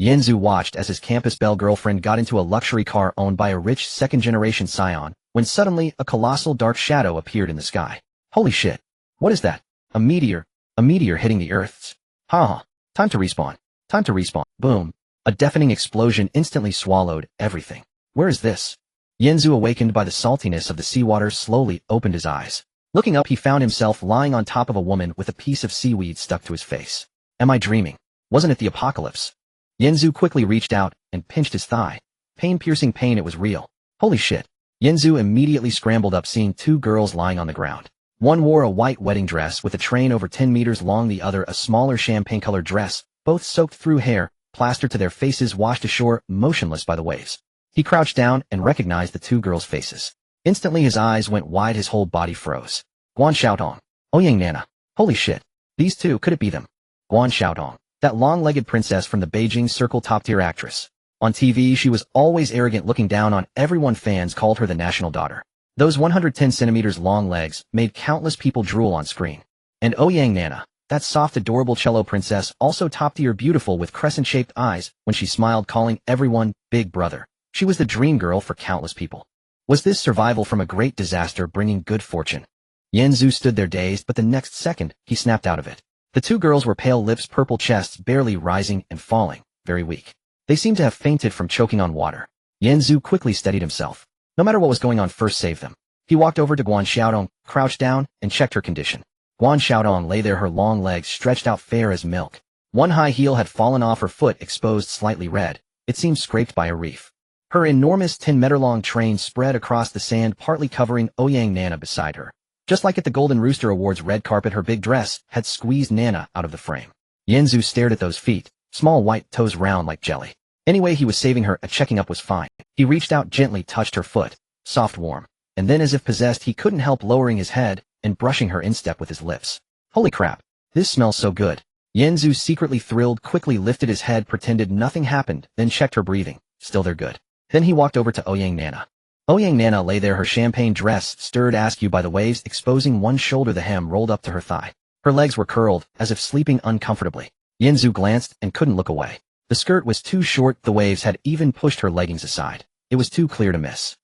Yanzu watched as his campus belle girlfriend got into a luxury car owned by a rich second-generation scion, when suddenly a colossal dark shadow appeared in the sky. Holy shit. What is that? A meteor. A meteor hitting the Earth's. Ha. Time to respawn. Time to respawn. Boom. A deafening explosion instantly swallowed everything. Where is this? Yanzu, awakened by the saltiness of the seawater, slowly opened his eyes. Looking up, he found himself lying on top of a woman with a piece of seaweed stuck to his face. Am I dreaming? Wasn't it the apocalypse? Yanzu quickly reached out and pinched his thigh. Pain-piercing pain, it was real. Holy shit. Yanzu immediately scrambled up, seeing two girls lying on the ground. One wore a white wedding dress with a train over 10 meters long, the other a smaller champagne-colored dress, both soaked through hair, plastered to their faces, washed ashore, motionless by the waves. He crouched down and recognized the two girls' faces. Instantly his eyes went wide, his whole body froze. Guan Xiaotong. Ouyang Nana. Holy shit. These two, could it be them? Guan Xiaotong. That long-legged princess from the Beijing Circle, top-tier actress. On TV, she was always arrogant, looking down on everyone. Fans called her the national daughter. Those 110 centimeters long legs made countless people drool on screen. And Ouyang Nana, that soft, adorable cello princess, also top-tier, beautiful with crescent-shaped eyes, when she smiled, calling everyone big brother. She was the dream girl for countless people. Was this survival from a great disaster bringing good fortune? Yanzu stood there dazed, but the next second, he snapped out of it. The two girls were pale lips, purple chests, barely rising and falling, very weak. They seemed to have fainted from choking on water. Yanzu quickly steadied himself. No matter what was going on, first save them. He walked over to Guan Xiaotong, crouched down, and checked her condition. Guan Xiaotong lay there, her long legs stretched out, fair as milk. One high heel had fallen off her foot, exposed, slightly red. It seemed scraped by a reef. Her enormous 10-meter-long train spread across the sand, partly covering Ouyang Nana beside her. Just like at the Golden Rooster Awards red carpet, her big dress had squeezed Nana out of the frame. Yanzu stared at those feet, small white toes round like jelly. Anyway, he was saving her, checking up was fine. He reached out, gently touched her foot, soft, warm. And then, as if possessed, he couldn't help lowering his head and brushing her instep with his lips. Holy crap, this smells so good. Yanzu, secretly thrilled, quickly lifted his head, pretended nothing happened, then checked her breathing. Still they're good. Then he walked over to Ouyang Nana. Ouyang Nana lay there, her champagne dress stirred askew by the waves, exposing one shoulder, the hem rolled up to her thigh. Her legs were curled, as if sleeping uncomfortably. Yanzu glanced and couldn't look away. The skirt was too short, the waves had even pushed her leggings aside. It was too clear to miss.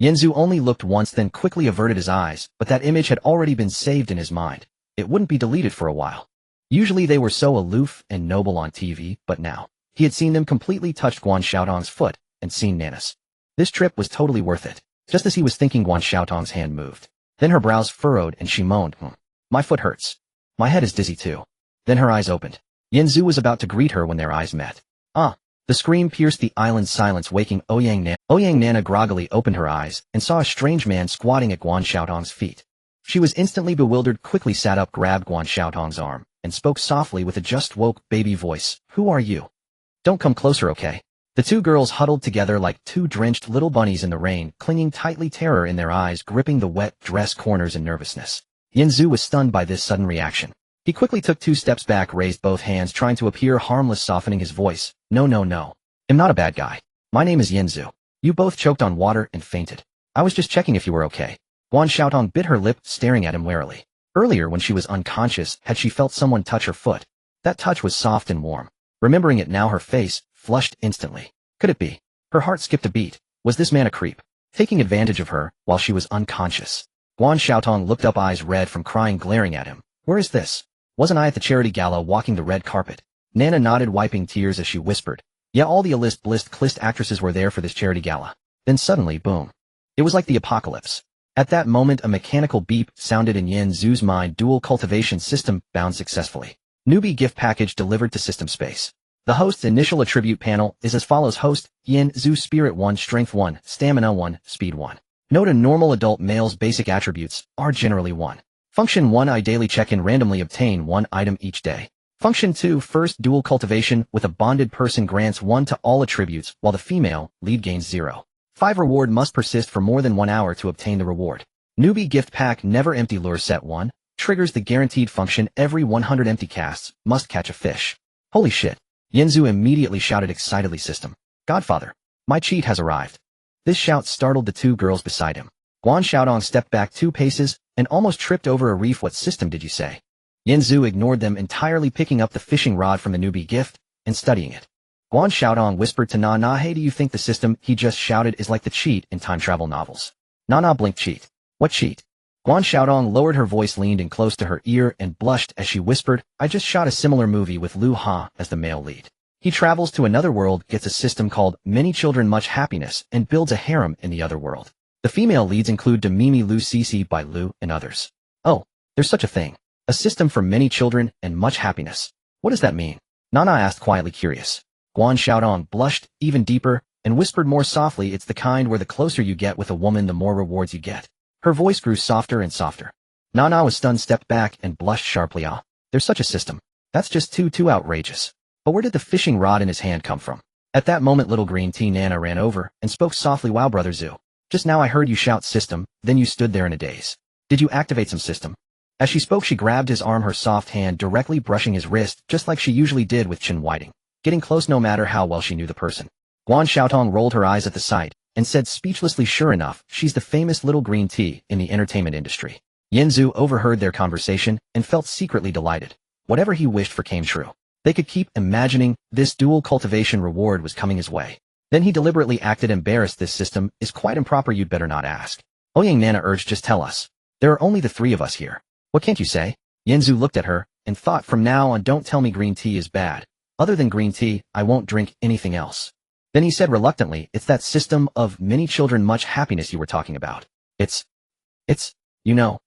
Yanzu only looked once, then quickly averted his eyes, but that image had already been saved in his mind. It wouldn't be deleted for a while. Usually they were so aloof and noble on TV, but now, he had seen them completely touch Guan Xiaotong's foot, and seen Nana's. This trip was totally worth it. Just as he was thinking, Guan Xiaotong's hand moved. Then her brows furrowed and she moaned, My foot hurts. My head is dizzy too. Then her eyes opened. Yanzu was about to greet her when their eyes met. The scream pierced the island's silence, waking Ouyang Nana. Ouyang Nana groggily opened her eyes and saw a strange man squatting at Guan Xiaotong's feet. She was instantly bewildered, quickly sat up, grabbed Guan Xiaotong's arm, and spoke softly with a just-woke baby voice. Who are you? Don't come closer, okay? The two girls huddled together like two drenched little bunnies in the rain, clinging tightly, terror in their eyes, gripping the wet dress corners in nervousness. Yanzu was stunned by this sudden reaction. He quickly took 2 steps back, raised both hands, trying to appear harmless, softening his voice. No. I'm not a bad guy. My name is Yanzu. You both choked on water and fainted. I was just checking if you were okay. Guan Xiaotong bit her lip, staring at him warily. Earlier, when she was unconscious, had she felt someone touch her foot? That touch was soft and warm. Remembering it now, her face flushed instantly. Could it be? Her heart skipped a beat. Was this man a creep, taking advantage of her while she was unconscious? Guan Xiaotong looked up, eyes red from crying, glaring at him. Where is this? Wasn't I at the charity gala walking the red carpet? Nana nodded, wiping tears as she whispered. Yeah, all the A-list actresses were there for this charity gala. Then suddenly, boom. It was like the apocalypse. At that moment, a mechanical beep sounded in Yanzu's mind. Dual cultivation system bound successfully. Newbie gift package delivered to system space. The host's initial attribute panel is as follows. Host, Yanzu, Spirit 1, Strength 1, Stamina 1, Speed 1. Note: a normal adult male's basic attributes are generally 1. Function 1, I daily check-in, randomly obtain 1 item each day. Function 2, first dual cultivation with a bonded person grants 1 to all attributes, while the female lead gains 0. 5, reward must persist for more than 1 hour to obtain the reward. Newbie gift pack, never empty lure set 1, triggers the guaranteed function every 100 empty casts, must catch a fish. Holy shit. Yanzu immediately shouted excitedly, System Godfather, my cheat has arrived. This shout startled the two girls beside him. Guan Xiaotong stepped back 2 paces and almost tripped over a reef. What system did you say? Yanzu ignored them entirely, picking up the fishing rod from the newbie gift and studying it. Guan Xiaodong whispered to Na Na, hey, do you think the system he just shouted is like the cheat in time travel novels? Na Na blinked. Cheat? What cheat? Guan Xiaodong lowered her voice, leaned in close to her ear, and blushed as she whispered, I just shot a similar movie with Liu Ha as the male lead. He travels to another world, gets a system called Many Children Much Happiness, and builds a harem in the other world. The female leads include Demimi Lu Cici by Lu and others. Oh, there's such a thing. A system for many children and much happiness. What does that mean? Nana asked, quietly curious. Guan Xiaodong blushed even deeper and whispered more softly, it's the kind where the closer you get with a woman, the more rewards you get. Her voice grew softer and softer. Nana was stunned, stepped back, and blushed sharply. Ah, there's such a system. That's just too outrageous. But where did the fishing rod in his hand come from? At that moment, little green tea Nana ran over and spoke softly, wow, Brother Zhu. Just now I heard you shout system, then you stood there in a daze. Did you activate some system? As she spoke, she grabbed his arm, her soft hand directly brushing his wrist, just like she usually did with Chen Whiting, getting close no matter how well she knew the person. Guan Xiaotong rolled her eyes at the sight and said speechlessly, sure enough, she's the famous little green tea in the entertainment industry. Yanzu overheard their conversation and felt secretly delighted. Whatever he wished for came true. They could keep imagining this dual cultivation reward was coming his way. Then he deliberately acted embarrassed. This system is quite improper, you'd better not ask. Ouyang Nana urged, just tell us. There are only the three of us here. What can't you say? Yanzu looked at her and thought, from now on don't tell me green tea is bad. Other than green tea, I won't drink anything else. Then he said reluctantly, it's that system of many children much happiness you were talking about. It's, you know,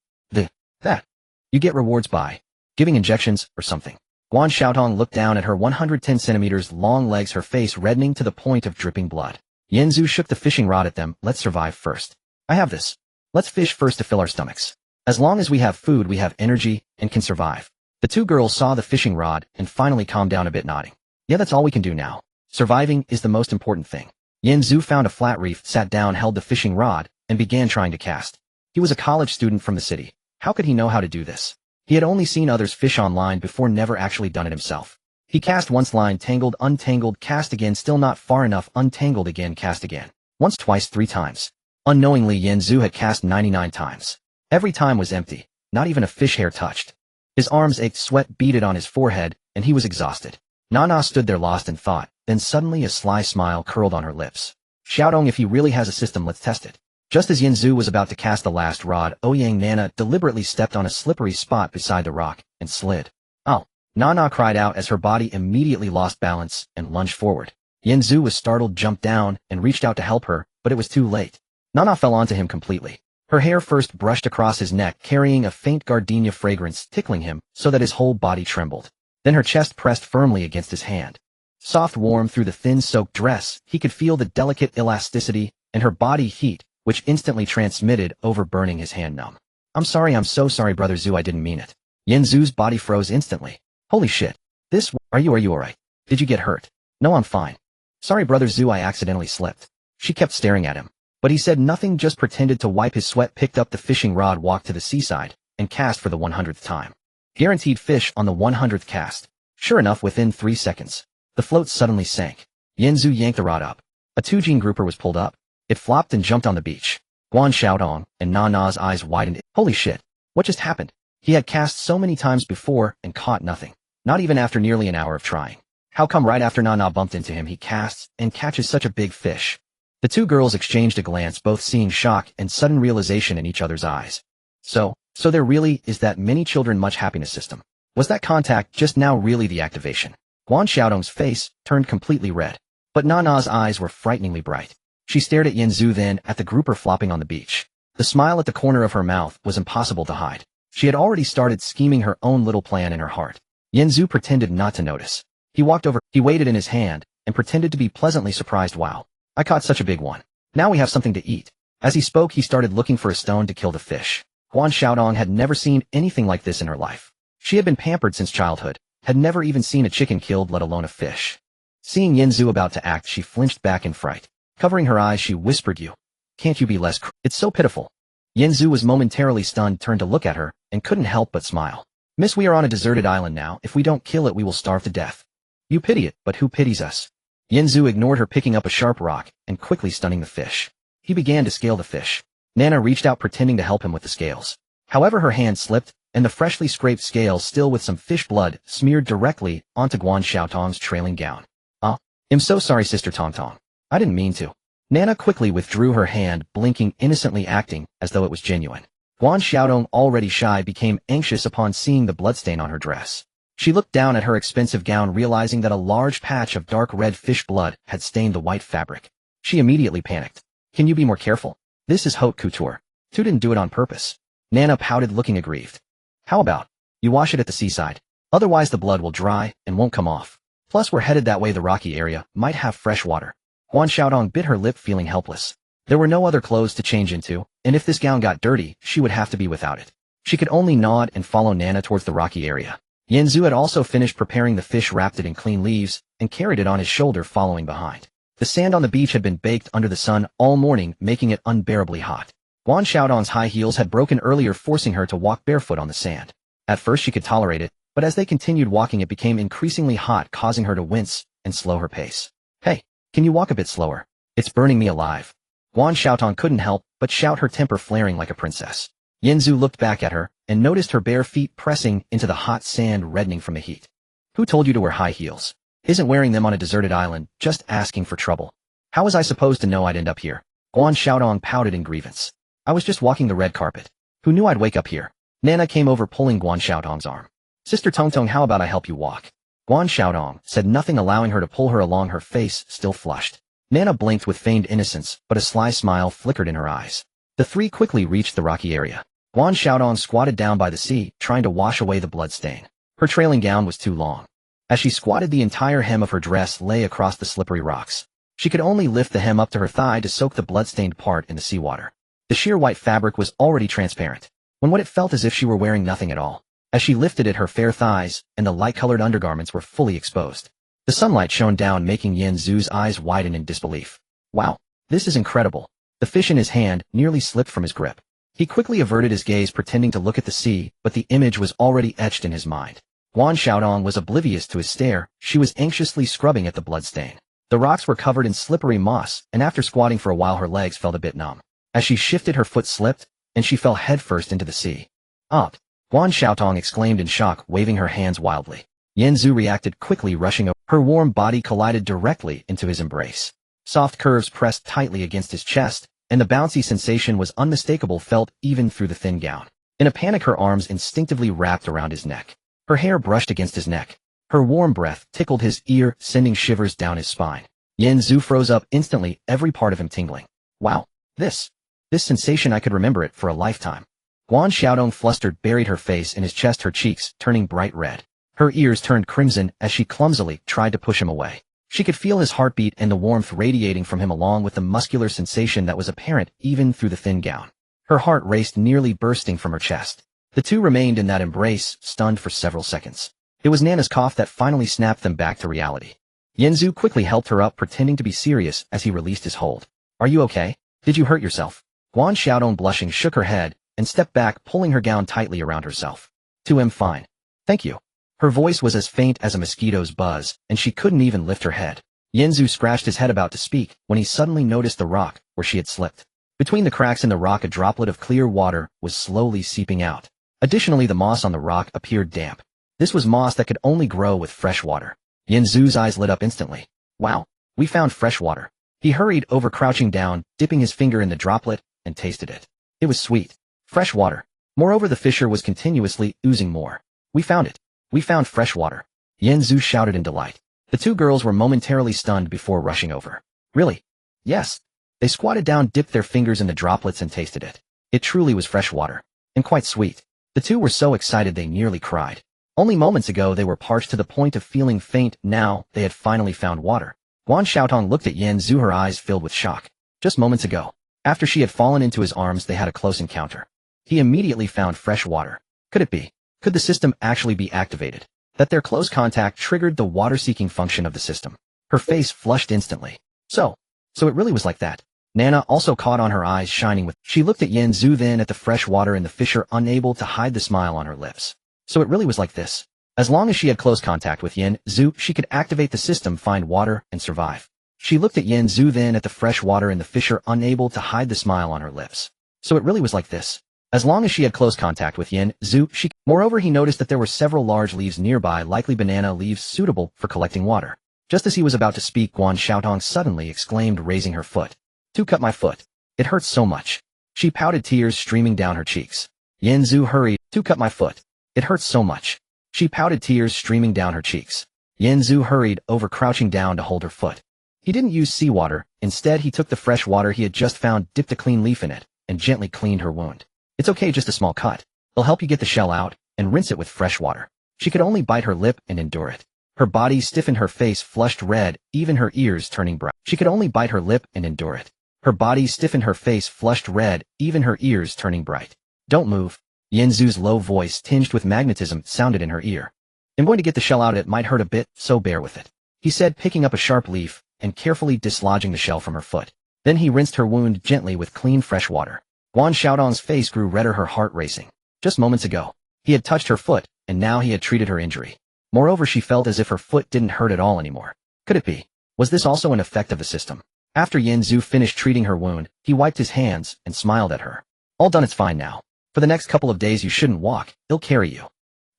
that. You get rewards by giving injections or something. Guan Xiaotong looked down at her 110 centimeters long legs, her face reddening to the point of dripping blood. Yanzu shook the fishing rod at them. Let's survive first. I have this. Let's fish first to fill our stomachs. As long as we have food, we have energy and can survive. The two girls saw the fishing rod and finally calmed down a bit, nodding. Yeah, that's all we can do now. Surviving is the most important thing. Yanzu found a flat reef, sat down, held the fishing rod, and began trying to cast. He was a college student from the city. How could he know how to do this? He had only seen others fish online before, never actually done it himself. He cast once, line tangled, untangled, cast again, still not far enough, untangled again, cast again. Once, twice, 3 times. Unknowingly, Yanzu had cast 99 times. Every time was empty, not even a fish hair touched. His arms ached, sweat beaded on his forehead, and he was exhausted. Nana stood there lost in thought, then suddenly a sly smile curled on her lips. Xiaodong, if he really has a system, let's test it. Just as Yanzu was about to cast the last rod, Ouyang Nana deliberately stepped on a slippery spot beside the rock and slid. Oh! Nana cried out as her body immediately lost balance and lunged forward. Yanzu was startled, jumped down, and reached out to help her, but it was too late. Nana fell onto him completely. Her hair first brushed across his neck, carrying a faint gardenia fragrance, tickling him so that his whole body trembled. Then her chest pressed firmly against his hand. Soft, warm through the thin soaked dress, he could feel the delicate elasticity and her body heat, which instantly transmitted over, burning his hand numb. I'm so sorry, Brother Zhu, I didn't mean it. Yanzu's body froze instantly. Holy shit. Are you alright? Did you get hurt? No, I'm fine. Sorry, Brother Zhu, I accidentally slipped. She kept staring at him. But he said nothing, just pretended to wipe his sweat, picked up the fishing rod, walked to the seaside, and cast for the 100th time. Guaranteed fish on the 100th cast. Sure enough, within 3 seconds, the float suddenly sank. Yanzu yanked the rod up. A Tujin grouper was pulled up. It flopped and jumped on the beach. Guan Xiaodong and Nana's eyes widened. Holy shit. What just happened? He had cast so many times before and caught nothing. Not even after nearly an hour of trying. How come right after Nana bumped into him he casts and catches such a big fish? The two girls exchanged a glance, both seeing shock and sudden realization in each other's eyes. So there really is that many children much happiness system. Was that contact just now really the activation? Guan Xiaodong's face turned completely red. But Nana's eyes were frighteningly bright. She stared at Yanzu, then at the grouper flopping on the beach. The smile at the corner of her mouth was impossible to hide. She had already started scheming her own little plan in her heart. Yanzu pretended not to notice. He walked over, he weighed it in his hand, and pretended to be pleasantly surprised. Wow. I caught such a big one. Now we have something to eat. As he spoke, he started looking for a stone to kill the fish. Guan Xiaodong had never seen anything like this in her life. She had been pampered since childhood, had never even seen a chicken killed, let alone a fish. Seeing Yanzu about to act, she flinched back in fright. Covering her eyes, she whispered, can't you be less It's so pitiful. Yanzu was momentarily stunned, turned to look at her, and couldn't help but smile. Miss, we are on a deserted island now. If we don't kill it, we will starve to death. You pity it, but who pities us? Yanzu ignored her, picking up a sharp rock and quickly stunning the fish. He began to scale the fish. Nana reached out, pretending to help him with the scales. However, her hand slipped, and the freshly scraped scales, still with some fish blood, smeared directly onto Guan Xiaotong's trailing gown. I'm so sorry, Sister Tong Tong. I didn't mean to. Nana quickly withdrew her hand, blinking innocently, acting as though it was genuine. Guan Xiaodong, already shy, became anxious upon seeing the bloodstain on her dress. She looked down at her expensive gown, realizing that a large patch of dark red fish blood had stained the white fabric. She immediately panicked. Can you be more careful? This is haute couture. Tu didn't do it on purpose. Nana pouted, looking aggrieved. How about you wash it at the seaside? Otherwise the blood will dry and won't come off. Plus we're headed that way. The rocky area might have fresh water. Guan Xiaodong bit her lip, feeling helpless. There were no other clothes to change into, and if this gown got dirty, she would have to be without it. She could only nod and follow Nana towards the rocky area. Yanzu had also finished preparing the fish, wrapped it in clean leaves, and carried it on his shoulder, following behind. The sand on the beach had been baked under the sun all morning, making it unbearably hot. Guan Xiaodong's high heels had broken earlier, forcing her to walk barefoot on the sand. At first she could tolerate it, but as they continued walking it became increasingly hot, causing her to wince and slow her pace. Hey, can you walk a bit slower? It's burning me alive. Guan Xiaodong couldn't help but shout, her temper flaring like a princess. Yanzu looked back at her and noticed her bare feet pressing into the hot sand, reddening from the heat. Who told you to wear high heels? Isn't wearing them on a deserted island just asking for trouble? How was I supposed to know I'd end up here? Guan Xiaodong pouted in grievance. I was just walking the red carpet. Who knew I'd wake up here? Nana came over, pulling Guan Xiaodong's arm. Sister Tongtong, how about I help you walk? Guan Xiaodong said nothing, allowing her to pull her along, her face still flushed. Nana blinked with feigned innocence, but a sly smile flickered in her eyes. The three quickly reached the rocky area. Guan Xiaodong squatted down by the sea, trying to wash away the blood stain. Her trailing gown was too long. As she squatted, the entire hem of her dress lay across the slippery rocks. She could only lift the hem up to her thigh to soak the blood-stained part in the seawater. The sheer white fabric was already transparent, when what it felt as if she were wearing nothing at all. As she lifted it, her fair thighs and the light-colored undergarments were fully exposed. The sunlight shone down, making Yen Zhu's eyes widen in disbelief. Wow, this is incredible. The fish in his hand nearly slipped from his grip. He quickly averted his gaze, pretending to look at the sea, but the image was already etched in his mind. Guan Xiaodong was oblivious to his stare. She was anxiously scrubbing at the bloodstain. The rocks were covered in slippery moss, and after squatting for a while her legs felt a bit numb. As she shifted, her foot slipped, and she fell headfirst into the sea. Up! Guan Xiaodong exclaimed in shock, waving her hands wildly. Yen Zhu reacted quickly, rushing over. Her warm body collided directly into his embrace. Soft curves pressed tightly against his chest, and the bouncy sensation was unmistakable, felt even through the thin gown. In a panic, her arms instinctively wrapped around his neck. Her hair brushed against his neck. Her warm breath tickled his ear, sending shivers down his spine. Yen Zhu froze up instantly, every part of him tingling. Wow, this sensation, I could remember it for a lifetime. Guan Xiaodong, flustered, buried her face in his chest, her cheeks turning bright red. Her ears turned crimson as she clumsily tried to push him away. She could feel his heartbeat and the warmth radiating from him, along with the muscular sensation that was apparent even through the thin gown. Her heart raced, nearly bursting from her chest. The two remained in that embrace, stunned for several seconds. It was Nana's cough that finally snapped them back to reality. Yen Zhu quickly helped her up, pretending to be serious as he released his hold. Are you okay? Did you hurt yourself? Guan Xiaodong, blushing, shook her head and stepped back, pulling her gown tightly around herself. I'm fine. Thank you. Her voice was as faint as a mosquito's buzz, and she couldn't even lift her head. Yen Zhu scratched his head, about to speak, when he suddenly noticed the rock where she had slipped. Between the cracks in the rock, a droplet of clear water was slowly seeping out. Additionally, the moss on the rock appeared damp. This was moss that could only grow with fresh water. Yen Zhu's eyes lit up instantly. Wow, we found fresh water. He hurried over, crouching down, dipping his finger in the droplet, and tasted it. It was sweet. Fresh water. Moreover, the fissure was continuously oozing more. We found it. We found fresh water. Yen Zhu shouted in delight. The two girls were momentarily stunned before rushing over. Really? Yes. They squatted down, dipped their fingers in the droplets, and tasted it. It truly was fresh water. And quite sweet. The two were so excited they nearly cried. Only moments ago they were parched to the point of feeling faint. Now they had finally found water. Guan Xiaodong looked at Yen Zhu, her eyes filled with shock. Just moments ago, after she had fallen into his arms, they had a close encounter. He immediately found fresh water. Could it be? Could the system actually be activated? That their close contact triggered the water-seeking function of the system. Her face flushed instantly. So it really was like that. Nana also caught on, her eyes shining with. She looked at Yen Zhu, then at the fresh water in the fissure, unable to hide the smile on her lips. So it really was like this. As long as she had close contact with Yen Zhu, she could activate the system, find water, and survive. She looked at Yen Zhu, then at the fresh water in the fissure, unable to hide the smile on her lips. So it really was like this. As long as she had close contact with Yen Zhu, Moreover, he noticed that there were several large leaves nearby, likely banana leaves suitable for collecting water. Just as he was about to speak, Guan Xiaotong suddenly exclaimed, raising her foot. "To cut my foot. It hurts so much." She pouted, tears streaming down her cheeks. Yanzu hurried. "To cut my foot. It hurts so much." She pouted, tears streaming down her cheeks. Yanzu hurried over, crouching down to hold her foot. He didn't use seawater. Instead, he took the fresh water he had just found, dipped a clean leaf in it, and gently cleaned her wound. "It's okay, just a small cut. I'll help you get the shell out, and rinse it with fresh water." She could only bite her lip and endure it. Her body stiffened, her face flushed red, even her ears turning bright. She could only bite her lip and endure it. Her body stiffened, her face flushed red, even her ears turning bright. "Don't move." Yanzu's low voice, tinged with magnetism, sounded in her ear. "I'm going to get the shell out. It might hurt a bit, so bear with it," he said, picking up a sharp leaf and carefully dislodging the shell from her foot. Then he rinsed her wound gently with clean fresh water. Guan Xiaotong's face grew redder, her heart racing. Just moments ago, he had touched her foot, and now he had treated her injury. Moreover, she felt as if her foot didn't hurt at all anymore. Could it be? Was this also an effect of the system? After Yanzu finished treating her wound, he wiped his hands and smiled at her. "All done, it's fine now. For the next couple of days you shouldn't walk, it'll carry you.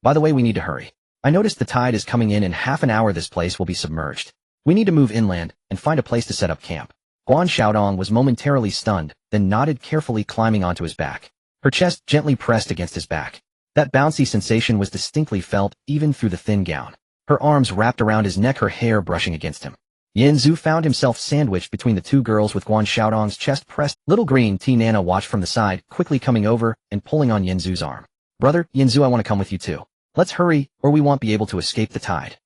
By the way, we need to hurry. I noticed the tide is coming in half an hour. This place will be submerged. We need to move inland and find a place to set up camp." Guan Xiaotong was momentarily stunned, then nodded, carefully climbing onto his back. Her chest gently pressed against his back. That bouncy sensation was distinctly felt, even through the thin gown. Her arms wrapped around his neck, her hair brushing against him. Yanzu found himself sandwiched between the two girls with Guan Xiaotong's chest pressed. Little green tea Nana watched from the side, quickly coming over and pulling on Yanzu's arm. "Brother, Yanzu, I want to come with you too. Let's hurry, or we won't be able to escape the tide."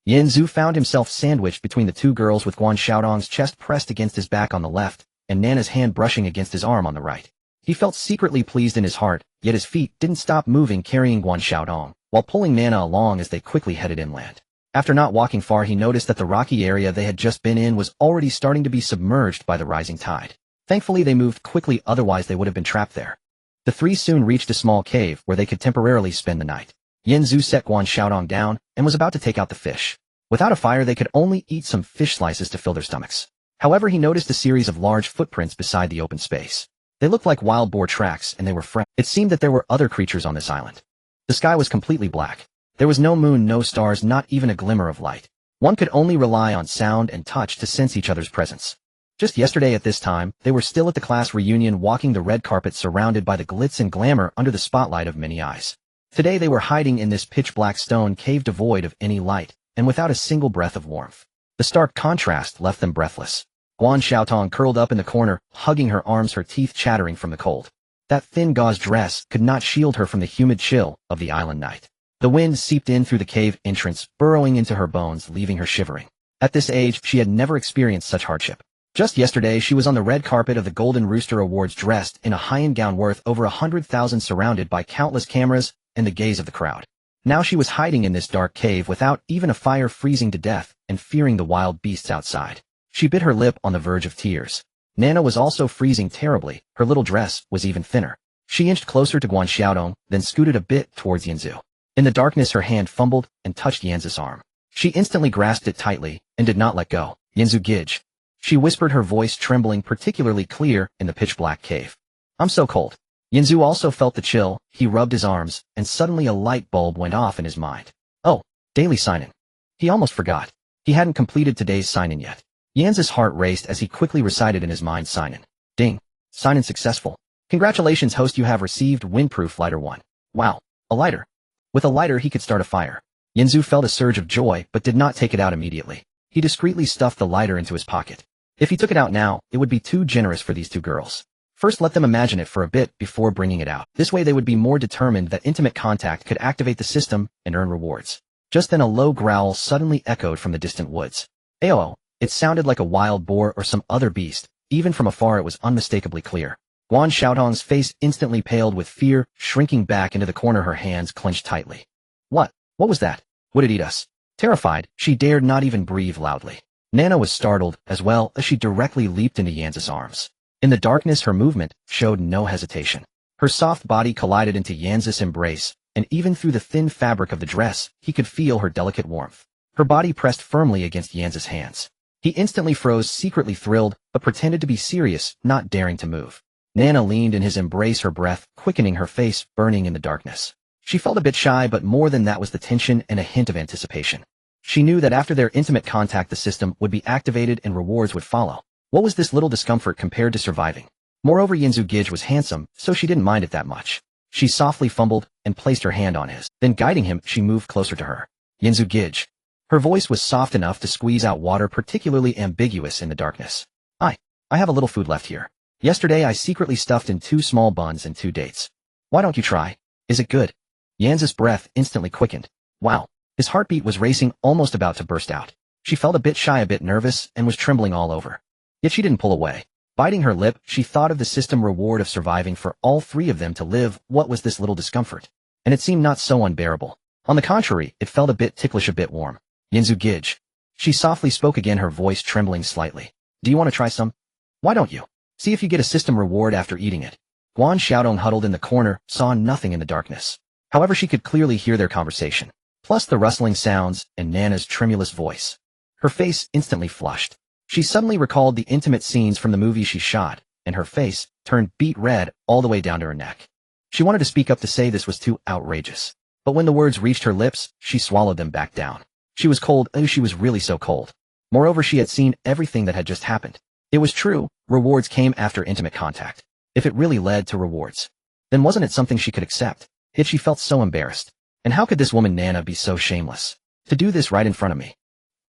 Yanzu found himself sandwiched between the two girls with Guan Xiaotong's chest pressed against his back on the left, and Nana's hand brushing against his arm on the right. He felt secretly pleased in his heart, yet his feet didn't stop moving, carrying Guan Xiaotong, while pulling Nana along as they quickly headed inland. After not walking far, he noticed that the rocky area they had just been in was already starting to be submerged by the rising tide. Thankfully, they moved quickly, otherwise they would have been trapped there. The three soon reached a small cave where they could temporarily spend the night. Yanzu set Guan Xiaotong down and was about to take out the fish. Without a fire, they could only eat some fish slices to fill their stomachs. However, he noticed a series of large footprints beside the open space. They looked like wild boar tracks, and they were fresh. It seemed that there were other creatures on this island. The sky was completely black. There was no moon, no stars, not even a glimmer of light. One could only rely on sound and touch to sense each other's presence. Just yesterday at this time, they were still at the class reunion, walking the red carpet surrounded by the glitz and glamour under the spotlight of many eyes. Today they were hiding in this pitch-black stone cave devoid of any light, and without a single breath of warmth. The stark contrast left them breathless. Guan Xiaotong curled up in the corner, hugging her arms, her teeth chattering from the cold. That thin gauze dress could not shield her from the humid chill of the island night. The wind seeped in through the cave entrance, burrowing into her bones, leaving her shivering. At this age, she had never experienced such hardship. Just yesterday, she was on the red carpet of the Golden Rooster Awards, dressed in a high-end gown worth over 100,000, surrounded by countless cameras and the gaze of the crowd. Now she was hiding in this dark cave without even a fire, freezing to death and fearing the wild beasts outside. She bit her lip on the verge of tears. Nana was also freezing terribly. Her little dress was even thinner. She inched closer to Guan Xiaotong, then scooted a bit towards Yanzu. In the darkness, her hand fumbled and touched Yanzu's arm. She instantly grasped it tightly and did not let go. "Yanzu Gidge," she whispered, her voice trembling particularly clear in the pitch-black cave. "I'm so cold." Yanzu also felt the chill. He rubbed his arms, and suddenly a light bulb went off in his mind. Oh, daily sign-in. He almost forgot. He hadn't completed today's sign-in yet. Yanzu's heart raced as he quickly recited in his mind, "Sign-in. Ding. Sign-in successful. Congratulations, host, you have received windproof lighter 1. Wow, a lighter. With a lighter, he could start a fire." Yanzu felt a surge of joy, but did not take it out immediately. He discreetly stuffed the lighter into his pocket. If he took it out now, it would be too generous for these two girls. First, let them imagine it for a bit before bringing it out. This way they would be more determined that intimate contact could activate the system and earn rewards. Just then a low growl suddenly echoed from the distant woods. Ayo! It sounded like a wild boar or some other beast. Even from afar it was unmistakably clear. Guan Xiaotong's face instantly paled with fear, shrinking back into the corner, her hands clenched tightly. What? What was that? Would it eat us? Terrified, she dared not even breathe loudly. Nana was startled, as well, as she directly leaped into Yanzu's arms. In the darkness, her movement showed no hesitation. Her soft body collided into Yanzu's embrace, and even through the thin fabric of the dress, he could feel her delicate warmth. Her body pressed firmly against Yanzu's hands. He instantly froze, secretly thrilled, but pretended to be serious, not daring to move. Nana leaned in his embrace, her breath quickening, her face burning in the darkness. She felt a bit shy, but more than that was the tension and a hint of anticipation. She knew that after their intimate contact the system would be activated and rewards would follow. What was this little discomfort compared to surviving? Moreover, Yinzu Gij was handsome, so she didn't mind it that much. She softly fumbled and placed her hand on his. Then guiding him, she moved closer to her. Yinzu Gij. Her voice was soft enough to squeeze out water, particularly ambiguous in the darkness. I have a little food left here. Yesterday I secretly stuffed in 2 small buns and 2 dates. Why don't you try? Is it good? Yan's breath instantly quickened. Wow. His heartbeat was racing, almost about to burst out. She felt a bit shy, a bit nervous, and was trembling all over. Yet she didn't pull away. Biting her lip, she thought of the system reward of surviving for all 3 of them to live. What was this little discomfort? And it seemed not so unbearable. On the contrary, it felt a bit ticklish, a bit warm. Yinzu Gij. She softly spoke again, her voice trembling slightly. Do you want to try some? Why don't you? See if you get a system reward after eating it. Guan Xiaodong, huddled in the corner, saw nothing in the darkness. However, she could clearly hear their conversation, plus the rustling sounds and Nana's tremulous voice. Her face instantly flushed. She suddenly recalled the intimate scenes from the movie she shot, and her face turned beet red all the way down to her neck. She wanted to speak up to say this was too outrageous, but when the words reached her lips, she swallowed them back down. She was cold. Oh, she was really so cold. Moreover, she had seen everything that had just happened. It was true, rewards came after intimate contact. If it really led to rewards, then wasn't it something she could accept? Yet she felt so embarrassed. And how could this woman Nana be so shameless to do this right in front of me?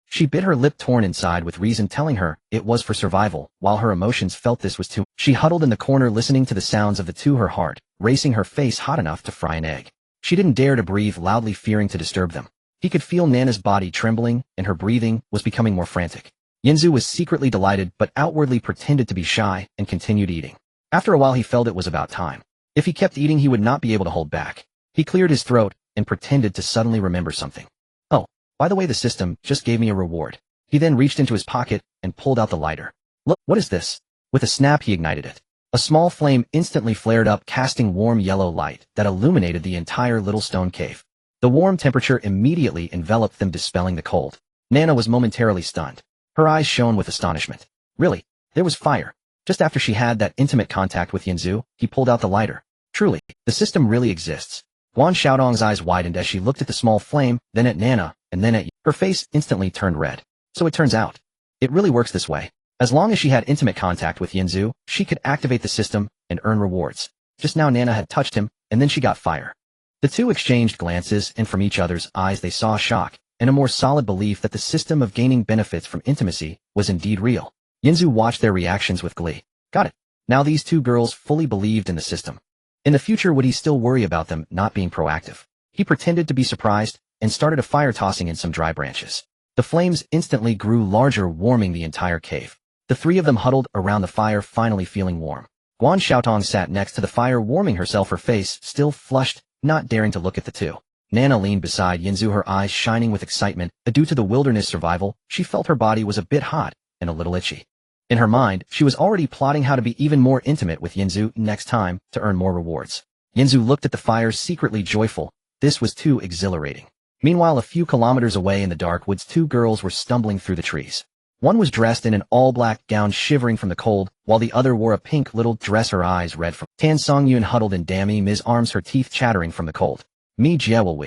She bit her lip, torn inside with reason telling her it was for survival, while her emotions felt this was too. She huddled in the corner listening to the sounds of the two, her heart racing, her face hot enough to fry an egg. She didn't dare to breathe loudly, fearing to disturb them. He could feel Nana's body trembling, and her breathing was becoming more frantic. Yinzu was secretly delighted but outwardly pretended to be shy and continued eating. After a while he felt it was about time. If he kept eating he would not be able to hold back. He cleared his throat and pretended to suddenly remember something. Oh, by the way, the system just gave me a reward. He then reached into his pocket and pulled out the lighter. Look, what is this? With a snap he ignited it. A small flame instantly flared up, casting warm yellow light that illuminated the entire little stone cave. The warm temperature immediately enveloped them, dispelling the cold. Nana was momentarily stunned. Her eyes shone with astonishment. Really? There was fire. Just after she had that intimate contact with Yinzu, he pulled out the lighter. Truly, the system really exists. Guan Xiaodong's eyes widened as she looked at the small flame, then at Nana, and then at Yi. Her face instantly turned red. So it turns out, it really works this way. As long as she had intimate contact with Yinzu, she could activate the system and earn rewards. Just now Nana had touched him, and then she got fire. The two exchanged glances, and from each other's eyes they saw shock and a more solid belief that the system of gaining benefits from intimacy was indeed real. Yinzu watched their reactions with glee. Got it. Now these two girls fully believed in the system. In the future, would he still worry about them not being proactive? He pretended to be surprised and started a fire, tossing in some dry branches. The flames instantly grew larger, warming the entire cave. The 3 of them huddled around the fire, finally feeling warm. Guan Xiaotong sat next to the fire, warming herself, her face still flushed, not daring to look at the two. Nana leaned beside Yinzu, her eyes shining with excitement. Due to the wilderness survival, she felt her body was a bit hot and a little itchy. In her mind, she was already plotting how to be even more intimate with Yinzu next time to earn more rewards. Yinzu looked at the fire, secretly joyful. This was too exhilarating. Meanwhile, a few kilometers away in the dark woods, 2 girls were stumbling through the trees. One was dressed in an all-black gown, shivering from the cold, while the other wore a pink little dress, her eyes red from Tan Songyun huddled in Dammy Mi's arms, her teeth chattering from the cold. Mi Jie, will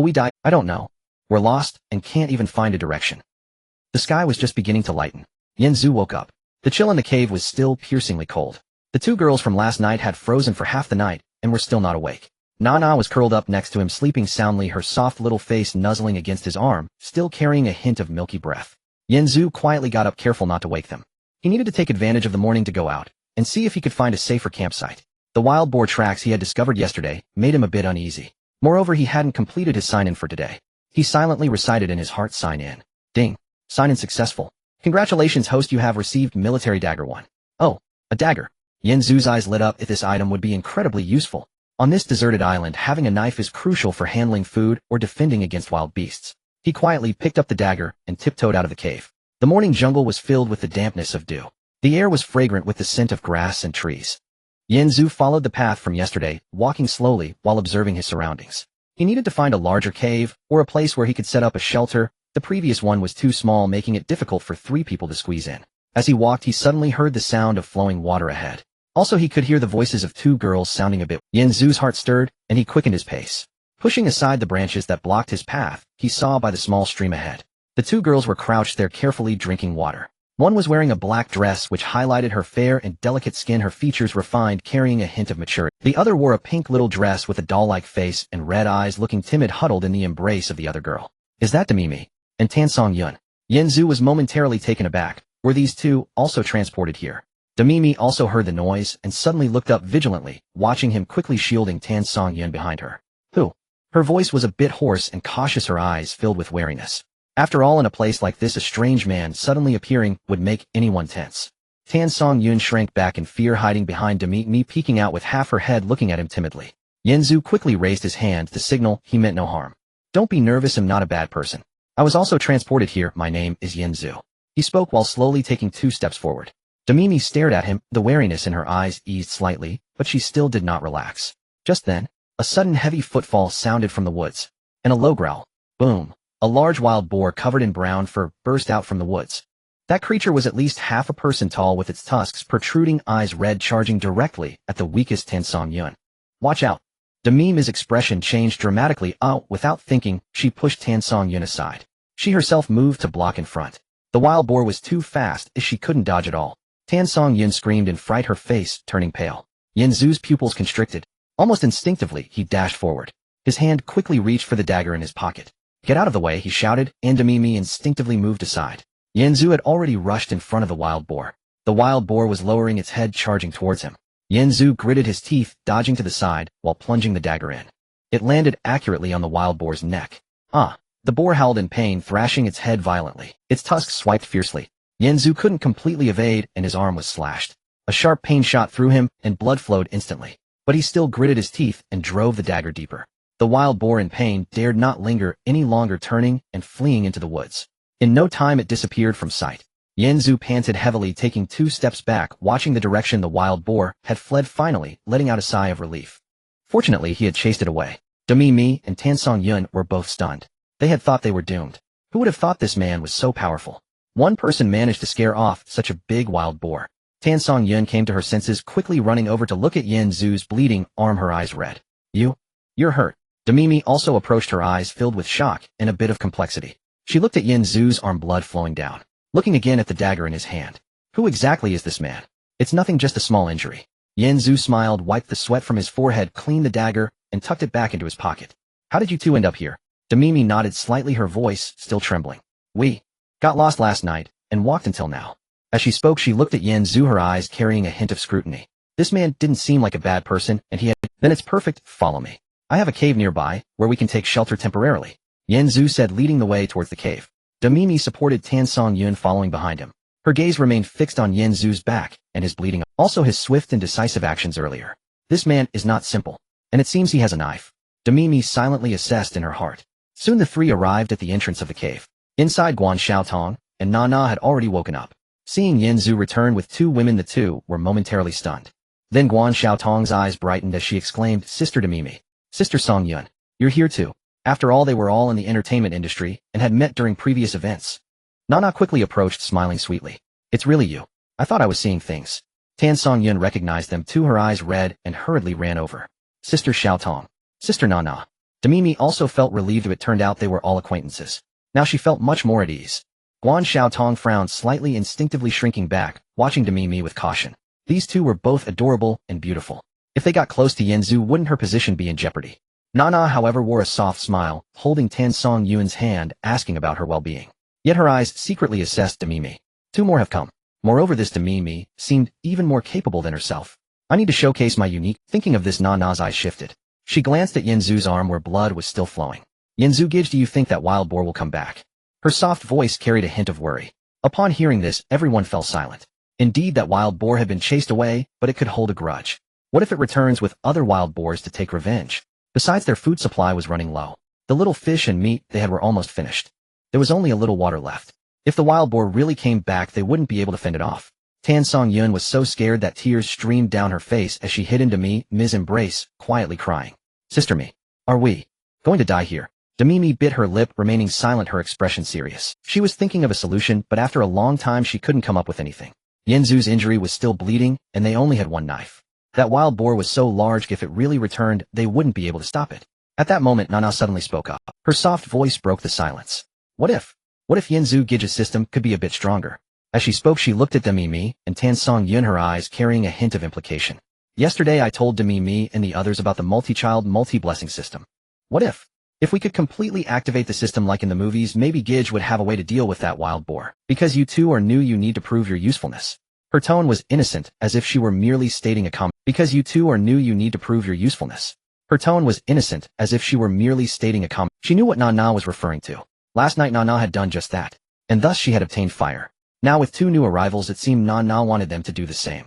we die? I don't know. We're lost and can't even find a direction. The sky was just beginning to lighten. Yinzu woke up. The chill in the cave was still piercingly cold. The 2 girls from last night had frozen for half the night and were still not awake. Nana was curled up next to him, sleeping soundly, her soft little face nuzzling against his arm, still carrying a hint of milky breath. Yinzu quietly got up, careful not to wake them. He needed to take advantage of the morning to go out and see if he could find a safer campsite. The wild boar tracks he had discovered yesterday made him a bit uneasy. Moreover, he hadn't completed his sign-in for today. He silently recited in his heart, "Sign in." Ding. Sign-in successful. Congratulations, host, you have received military dagger 1. Oh, a dagger. Yinzu's eyes lit up. If this item would be incredibly useful. On this deserted island, having a knife is crucial for handling food or defending against wild beasts. He quietly picked up the dagger and tiptoed out of the cave. The morning jungle was filled with the dampness of dew. The air was fragrant with the scent of grass and trees. Yinzu followed the path from yesterday, walking slowly while observing his surroundings. He needed to find a larger cave or a place where he could set up a shelter. The previous one was too small, making it difficult for 3 people to squeeze in. As he walked, he suddenly heard the sound of flowing water ahead. Also, he could hear the voices of 2 girls sounding a bit. Yinzu's heart stirred, and he quickened his pace. Pushing aside the branches that blocked his path, he saw by the small stream ahead. The two girls were crouched there carefully drinking water. One was wearing a black dress which highlighted her fair and delicate skin, her features refined, carrying a hint of maturity. The other wore a pink little dress with a doll-like face and red eyes, looking timid, huddled in the embrace of the other girl. Is that Demimi? And Tan Song-yun? Yenzu was momentarily taken aback. Were these two also transported here? Demimi also heard the noise and suddenly looked up vigilantly, watching him, quickly shielding Tan Song-yun behind her. Who? Her voice was a bit hoarse and cautious, her eyes filled with wariness. After all, in a place like this, a strange man suddenly appearing would make anyone tense. Tan Song-yun shrank back in fear, hiding behind Demimi, peeking out with half her head, looking at him timidly. Yenzu quickly raised his hand to signal he meant no harm. Don't be nervous, I'm not a bad person. I was also transported here, my name is Yenzu. He spoke while slowly taking 2 steps forward. Demimi stared at him, the wariness in her eyes eased slightly, but she still did not relax. Just then, a sudden heavy footfall sounded from the woods. And a low growl. Boom. A large wild boar covered in brown fur burst out from the woods. That creature was at least half a person tall, with its tusks protruding, eyes red, charging directly at the weakest Tan Song-yun. Watch out. Demimi's expression changed dramatically. Without thinking, she pushed Tan Song-yun aside. She herself moved to block in front. The wild boar was too fast, as she couldn't dodge at all. Tan Song-yun screamed in fright, her face turning pale. Yenzu's pupils constricted. Almost instinctively, he dashed forward. His hand quickly reached for the dagger in his pocket. Get out of the way, he shouted, and Demimi instinctively moved aside. Yenzu had already rushed in front of the wild boar. The wild boar was lowering its head, charging towards him. Yenzu gritted his teeth, dodging to the side, while plunging the dagger in. It landed accurately on the wild boar's neck. The boar howled in pain, thrashing its head violently. Its tusks swiped fiercely. Yenzu couldn't completely evade, and his arm was slashed. A sharp pain shot through him, and blood flowed instantly. But he still gritted his teeth and drove the dagger deeper. The wild boar, in pain, dared not linger any longer, turning and fleeing into the woods. In no time it disappeared from sight. Yenzu panted heavily, taking 2 steps back, watching the direction the wild boar had fled, finally letting out a sigh of relief. Fortunately, he had chased it away. Demimi and Tan Song-yun were both stunned. They had thought they were doomed. Who would have thought this man was so powerful? One person managed to scare off such a big wild boar. Tan Song-yun came to her senses, quickly running over to look at Yenzu's bleeding arm, her eyes red. You're hurt. Demimi also approached, her eyes filled with shock and a bit of complexity. She looked at Yenzu's arm, blood flowing down. Looking again at the dagger in his hand. Who exactly is this man? It's nothing, just a small injury. Yenzu smiled, wiped the sweat from his forehead, cleaned the dagger, and tucked it back into his pocket. How did you two end up here? Demimi nodded slightly, her voice still trembling. We got lost last night and walked until now. As she spoke, she looked at Yenzu, her eyes carrying a hint of scrutiny. This man didn't seem like a bad person, and he had... Then it's perfect, follow me. I have a cave nearby, where we can take shelter temporarily. Yenzu said, leading the way towards the cave. Demimi supported Tan Song-yun, following behind him. Her gaze remained fixed on Yenzu's back, and his bleeding, also his swift and decisive actions earlier. This man is not simple, and it seems he has a knife. Demimi silently assessed in her heart. Soon the 3 arrived at the entrance of the cave. Inside, Guan Xiaotong and Na had already woken up. Seeing Yenzu return with 2 women, the 2 were momentarily stunned. Then Guan Xiaotong's eyes brightened as she exclaimed, Sister Demimi. Sister Song-yun, you're here too. After all, they were all in the entertainment industry and had met during previous events. Nana quickly approached, smiling sweetly. It's really you. I thought I was seeing things. Tan Song-yun recognized them too, her eyes red, and hurriedly ran over. Sister Xiaotong. Sister Nana. Demimi also felt relieved. It turned out they were all acquaintances. Now she felt much more at ease. Guan Xiaotong frowned slightly, instinctively shrinking back, watching Demimi with caution. These 2 were both adorable and beautiful. If they got close to Yenzu, wouldn't her position be in jeopardy? Nana, however, wore a soft smile, holding Tan Song-yun's hand, asking about her well-being. Yet her eyes secretly assessed Demimi. 2 more have come. Moreover, this Demimi seemed even more capable than herself. I need to showcase my unique... Thinking of this, Nana's eyes shifted. She glanced at Yenzu's arm, where blood was still flowing. Yenzu, do you think that wild boar will come back? Her soft voice carried a hint of worry. Upon hearing this, everyone fell silent. Indeed, that wild boar had been chased away, but it could hold a grudge. What if it returns with other wild boars to take revenge? Besides, their food supply was running low. The little fish and meat they had were almost finished. There was only a little water left. If the wild boar really came back, they wouldn't be able to fend it off. Tan Song-yun was so scared that tears streamed down her face as she hid into Mi's embrace, quietly crying. Sister Mi, are we going to die here? Demimi bit her lip, remaining silent, her expression serious. She was thinking of a solution, but after a long time she couldn't come up with anything. Yenzu's injury was still bleeding, and they only had 1 knife. That wild boar was so large, if it really returned, they wouldn't be able to stop it. At that moment, Nana suddenly spoke up. Her soft voice broke the silence. What if Yinzu Gija's system could be a bit stronger? As she spoke, she looked at Demi-Mi and Tan Song Yun, her eyes carrying a hint of implication. Yesterday I told Demi-Mi and the others about the multi-child, multi-blessing system. What if we could completely activate the system like in the movies, maybe Gij would have a way to deal with that wild boar. Because you two are new, you need to prove your usefulness. Her tone was innocent, as if she were merely stating a comment. Because you two are new, you need to prove your usefulness. Her tone was innocent, as if she were merely stating a comment. She knew what Nana was referring to. Last night Nana had done just that, and thus she had obtained fire. Now with two new arrivals, it seemed Nana wanted them to do the same.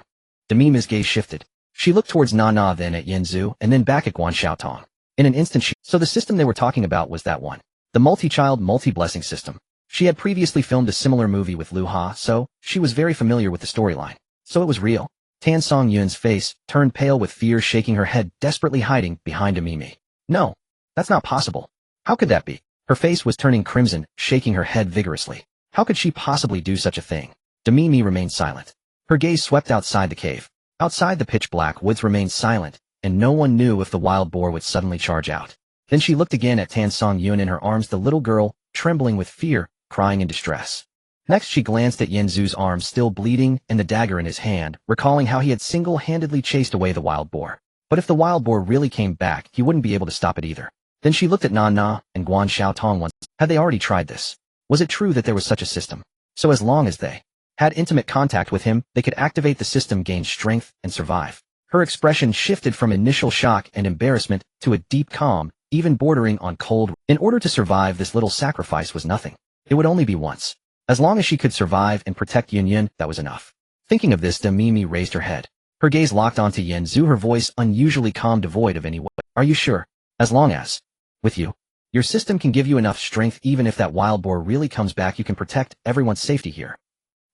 Demi-Mi's gaze shifted. She looked towards Nana, then at Yinzu, and then back at Guan Xiaotong. In an instant so the system they were talking about was that one. The multi-child, multi-blessing system. She had previously filmed a similar movie with Lu Ha, so she was very familiar with the storyline. So it was real. Tan Song Yun's face turned pale with fear, shaking her head, desperately hiding behind Demi-Mi. No, that's not possible. How could that be? Her face was turning crimson, shaking her head vigorously. How could she possibly do such a thing? Demi-Mi remained silent. Her gaze swept outside the cave. Outside, the pitch-black woods remained silent, and no one knew if the wild boar would suddenly charge out. Then she looked again at Tan Song Yun, in her arms the little girl, trembling with fear, crying in distress. Next she glanced at Yinzu's arm still bleeding and the dagger in his hand, recalling how he had single-handedly chased away the wild boar. But if the wild boar really came back, he wouldn't be able to stop it either. Then she looked at Nana and Guan Xiaotong once. Had they already tried this? Was it true that there was such a system? So as long as they had intimate contact with him, they could activate the system, gain strength, and survive. Her expression shifted from initial shock and embarrassment to a deep calm, even bordering on cold. In order to survive, this little sacrifice was nothing. It would only be once. As long as she could survive and protect Yun, that was enough. Thinking of this, Demi-Mi raised her head. Her gaze locked onto Yinzu, her voice unusually calm, devoid of any way. Are you sure? As long as, with you, your system can give you enough strength, even if that wild boar really comes back, you can protect everyone's safety here.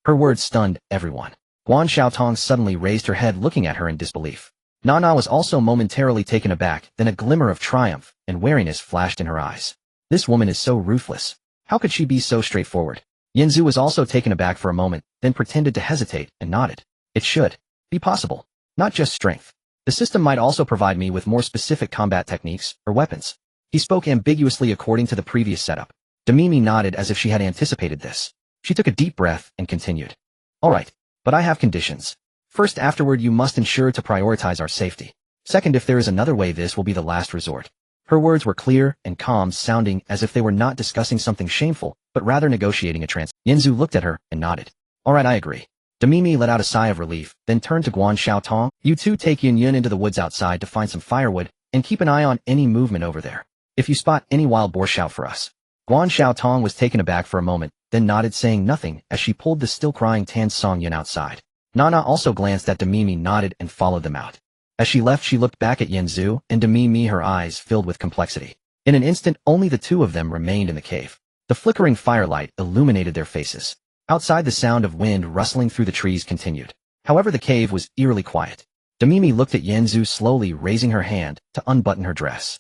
Her words stunned everyone. Guan Xiaotong suddenly raised her head, looking at her in disbelief. Nana was also momentarily taken aback, then a glimmer of triumph and wariness flashed in her eyes. This woman is so ruthless. How could she be so straightforward? Yinzu was also taken aback for a moment, then pretended to hesitate and nodded. It should be possible. Not just strength. The system might also provide me with more specific combat techniques or weapons. He spoke ambiguously according to the previous setup. Demi-Mi nodded as if she had anticipated this. She took a deep breath and continued. All right, but I have conditions. First, afterward you must ensure to prioritize our safety. Second, if there is another way, this will be the last resort. Her words were clear and calm, sounding as if they were not discussing something shameful, but rather negotiating a trans. Yinzu looked at her and nodded. All right, I agree. Demi-Mi let out a sigh of relief, then turned to Guan Xiaotong. You two take Yun into the woods outside to find some firewood, and keep an eye on any movement over there. If you spot any wild boar, shout for us. Guan Xiaotong was taken aback for a moment, then nodded, saying nothing as she pulled the still crying Tan Song Yun outside. Nana also glanced at Demi-Mi, nodded, and followed them out. As she left, she looked back at Yinzu and Demi-Mi, her eyes filled with complexity. In an instant, only the two of them remained in the cave. The flickering firelight illuminated their faces. Outside, the sound of wind rustling through the trees continued. However, the cave was eerily quiet. Demi-Mi looked at Yinzu, slowly raising her hand to unbutton her dress.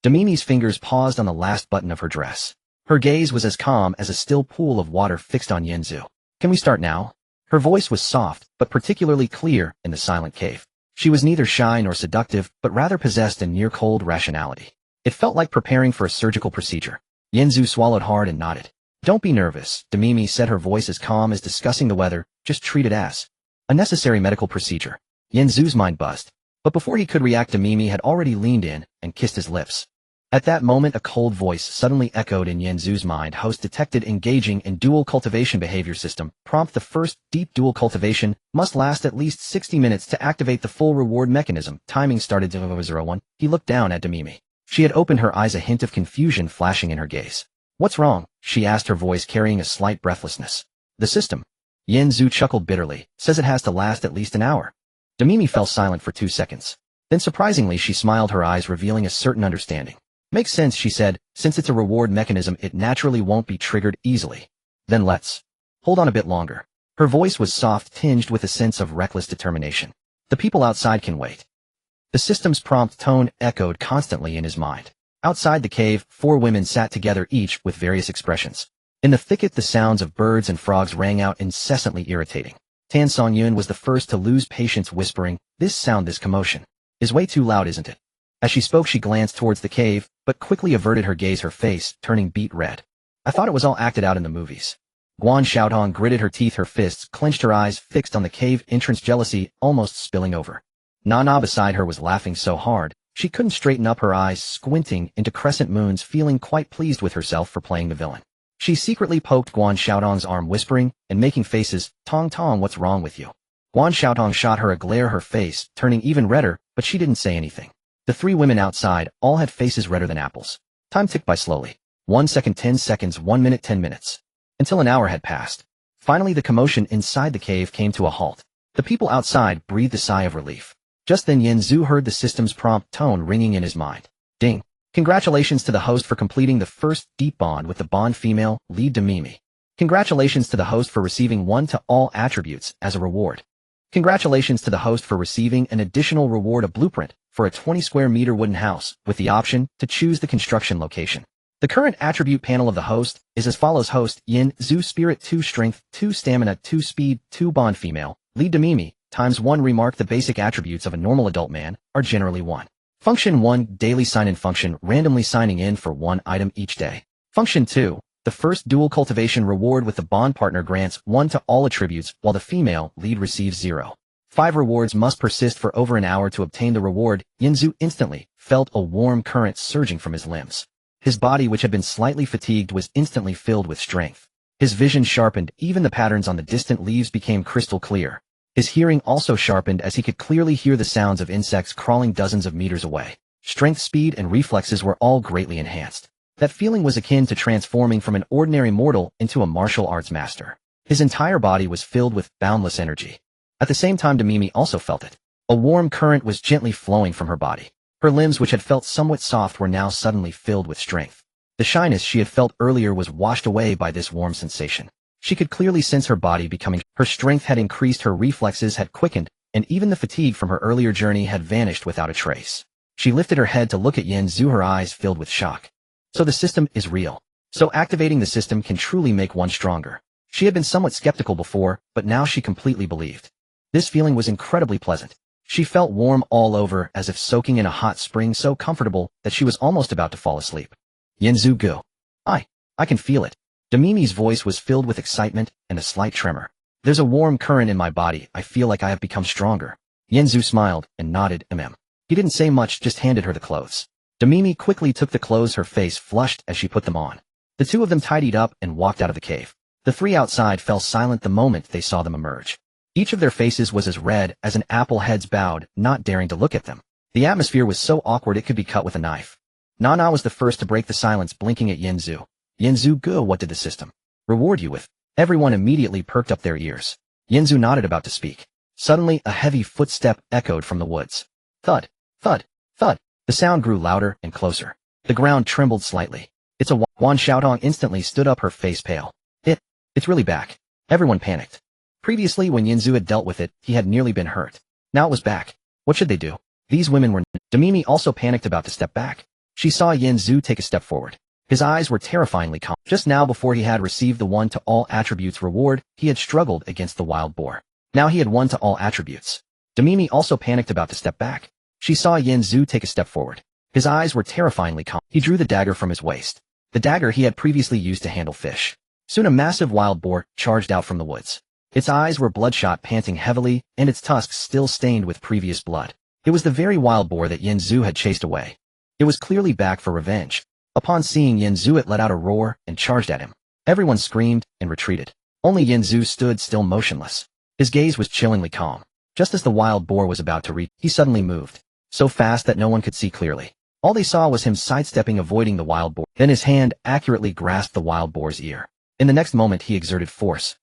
Demi-Mi's fingers paused on the last button of her dress. Her gaze was as calm as a still pool of water fixed on Yinzu. Can we start now? Her voice was soft, but particularly clear in the silent cave. She was neither shy nor seductive, but rather possessed a near-cold rationality. It felt like preparing for a surgical procedure. Yinzu swallowed hard and nodded. Don't be nervous, Demi-Mi said, her voice as calm as discussing the weather, just treat it as a necessary medical procedure. Yinzu's mind buzzed. But before he could react, Demi-Mi had already leaned in and kissed his lips. At that moment, a cold voice suddenly echoed in Yinzu's mind. Host detected, engaging in dual cultivation behavior system. Prompt: the first deep dual cultivation must last at least 60 minutes to activate the full reward mechanism. Timing started 01. He looked down at Demi-Mi. She had opened her eyes, a hint of confusion flashing in her gaze. What's wrong? She asked, her voice carrying a slight breathlessness. The system. Yinzu chuckled bitterly. Says it has to last at least an hour. Demi-Mi fell silent for 2 seconds. Then surprisingly she smiled, her eyes revealing a certain understanding. Makes sense, she said. Since it's a reward mechanism, it naturally won't be triggered easily. Then let's hold on a bit longer. Her voice was soft, tinged with a sense of reckless determination. The people outside can wait. The system's prompt tone echoed constantly in his mind. Outside the cave, 4 women sat together, each with various expressions. In the thicket, the sounds of birds and frogs rang out, incessantly irritating. Tan Song Yun was the first to lose patience, whispering, "This sound, this commotion, is way too loud, isn't it?" As she spoke, she glanced towards the cave, but quickly averted her gaze, her face turning beet red. I thought it was all acted out in the movies. Guan Xiaotong gritted her teeth, her fists clenched, her eyes fixed on the cave entrance, jealousy almost spilling over. Nana beside her was laughing so hard, she couldn't straighten up, her eyes squinting into crescent moons, feeling quite pleased with herself for playing the villain. She secretly poked Guan Xiaotong's arm, whispering and making faces, "Tong Tong, what's wrong with you?" Guan Xiaotong shot her a glare, her face turning even redder, but she didn't say anything. The three women outside all had faces redder than apples. Time ticked by slowly. 1 second, 10 seconds, 1 minute, 10 minutes. Until an hour had passed. Finally, the commotion inside the cave came to a halt. The people outside breathed a sigh of relief. Just then Yin Zhu heard the system's prompt tone ringing in his mind. Ding. Congratulations to the host for completing the first deep bond with the bond female, lead to Mimi. Congratulations to the host for receiving 1 to all attributes as a reward. Congratulations to the host for receiving an additional reward, a blueprint for a 20 square meter wooden house with the option to choose the construction location. The current attribute panel of the host is as follows: Host, Yin Zhu, Spirit 2, Strength 2, Stamina 2, Speed 2, Bond Female, lead to Mimi, ×1. Remark: the basic attributes of a normal adult man are generally 1. Function 1, Daily Sign-In Function, randomly signing in for 1 item each day. Function 2, the first dual cultivation reward with the bond partner grants 1 to all attributes, while the female lead receives 0. 5 rewards must persist for over an hour to obtain the reward. Yin Zhu instantly felt a warm current surging from his limbs. His body, which had been slightly fatigued, was instantly filled with strength. His vision sharpened, even the patterns on the distant leaves became crystal clear. His hearing also sharpened as he could clearly hear the sounds of insects crawling dozens of meters away. Strength, speed, and reflexes were all greatly enhanced. That feeling was akin to transforming from an ordinary mortal into a martial arts master. His entire body was filled with boundless energy. At the same time, Mimi also felt it. A warm current was gently flowing from her body. Her limbs, which had felt somewhat soft, were now suddenly filled with strength. The shyness she had felt earlier was washed away by this warm sensation. She could clearly sense her body becoming. Her strength had increased, her reflexes had quickened, and even the fatigue from her earlier journey had vanished without a trace. She lifted her head to look at Yin Zhu, her eyes filled with shock. So the system is real. So activating the system can truly make one stronger. She had been somewhat skeptical before, but now she completely believed. This feeling was incredibly pleasant. She felt warm all over, as if soaking in a hot spring, so comfortable that she was almost about to fall asleep. Yin Zhu go. I can feel it. Mimi's voice was filled with excitement and a slight tremor. There's a warm current in my body, I feel like I have become stronger. Yin Zhu smiled and nodded. He didn't say much, just handed her the clothes. Mimi quickly took the clothes, her face flushed as she put them on. The two of them tidied up and walked out of the cave. The three outside fell silent the moment they saw them emerge. Each of their faces was as red as an apple, heads bowed, not daring to look at them. The atmosphere was so awkward it could be cut with a knife. Nana was the first to break the silence, blinking at Yin Zhu. Yin Zhu go, what did the system reward you with? Everyone immediately perked up their ears. Yin Zhu nodded, about to speak. Suddenly, a heavy footstep echoed from the woods. Thud, thud, thud. The sound grew louder and closer. The ground trembled slightly. It's a Guan Xiaotong instantly stood up, her face pale. It's really back. Everyone panicked. Previously, when Yin Zhu had dealt with it, he had nearly been hurt. Now it was back. What should they do? These women were... Mimi also panicked, about to step back. She saw Yin Zhu take a step forward. His eyes were terrifyingly calm. Just now, before he had received the 1 to all attributes reward, he had struggled against the wild boar. Now he had 1 to all attributes. Mimi also panicked, about to step back. She saw Yin Zhu take a step forward. His eyes were terrifyingly calm. He drew the dagger from his waist. The dagger he had previously used to handle fish. Soon a massive wild boar charged out from the woods. Its eyes were bloodshot, panting heavily, and its tusks still stained with previous blood. It was the very wild boar that Yin Zhu had chased away. It was clearly back for revenge. Upon seeing Yin Zhu, it let out a roar and charged at him. Everyone screamed and retreated. Only Yin Zhu stood still, motionless. His gaze was chillingly calm. Just as the wild boar was about to reach, he suddenly moved. So fast that no one could see clearly. All they saw was him sidestepping, avoiding the wild boar. Then his hand accurately grasped the wild boar's ear. In the next moment, he exerted force.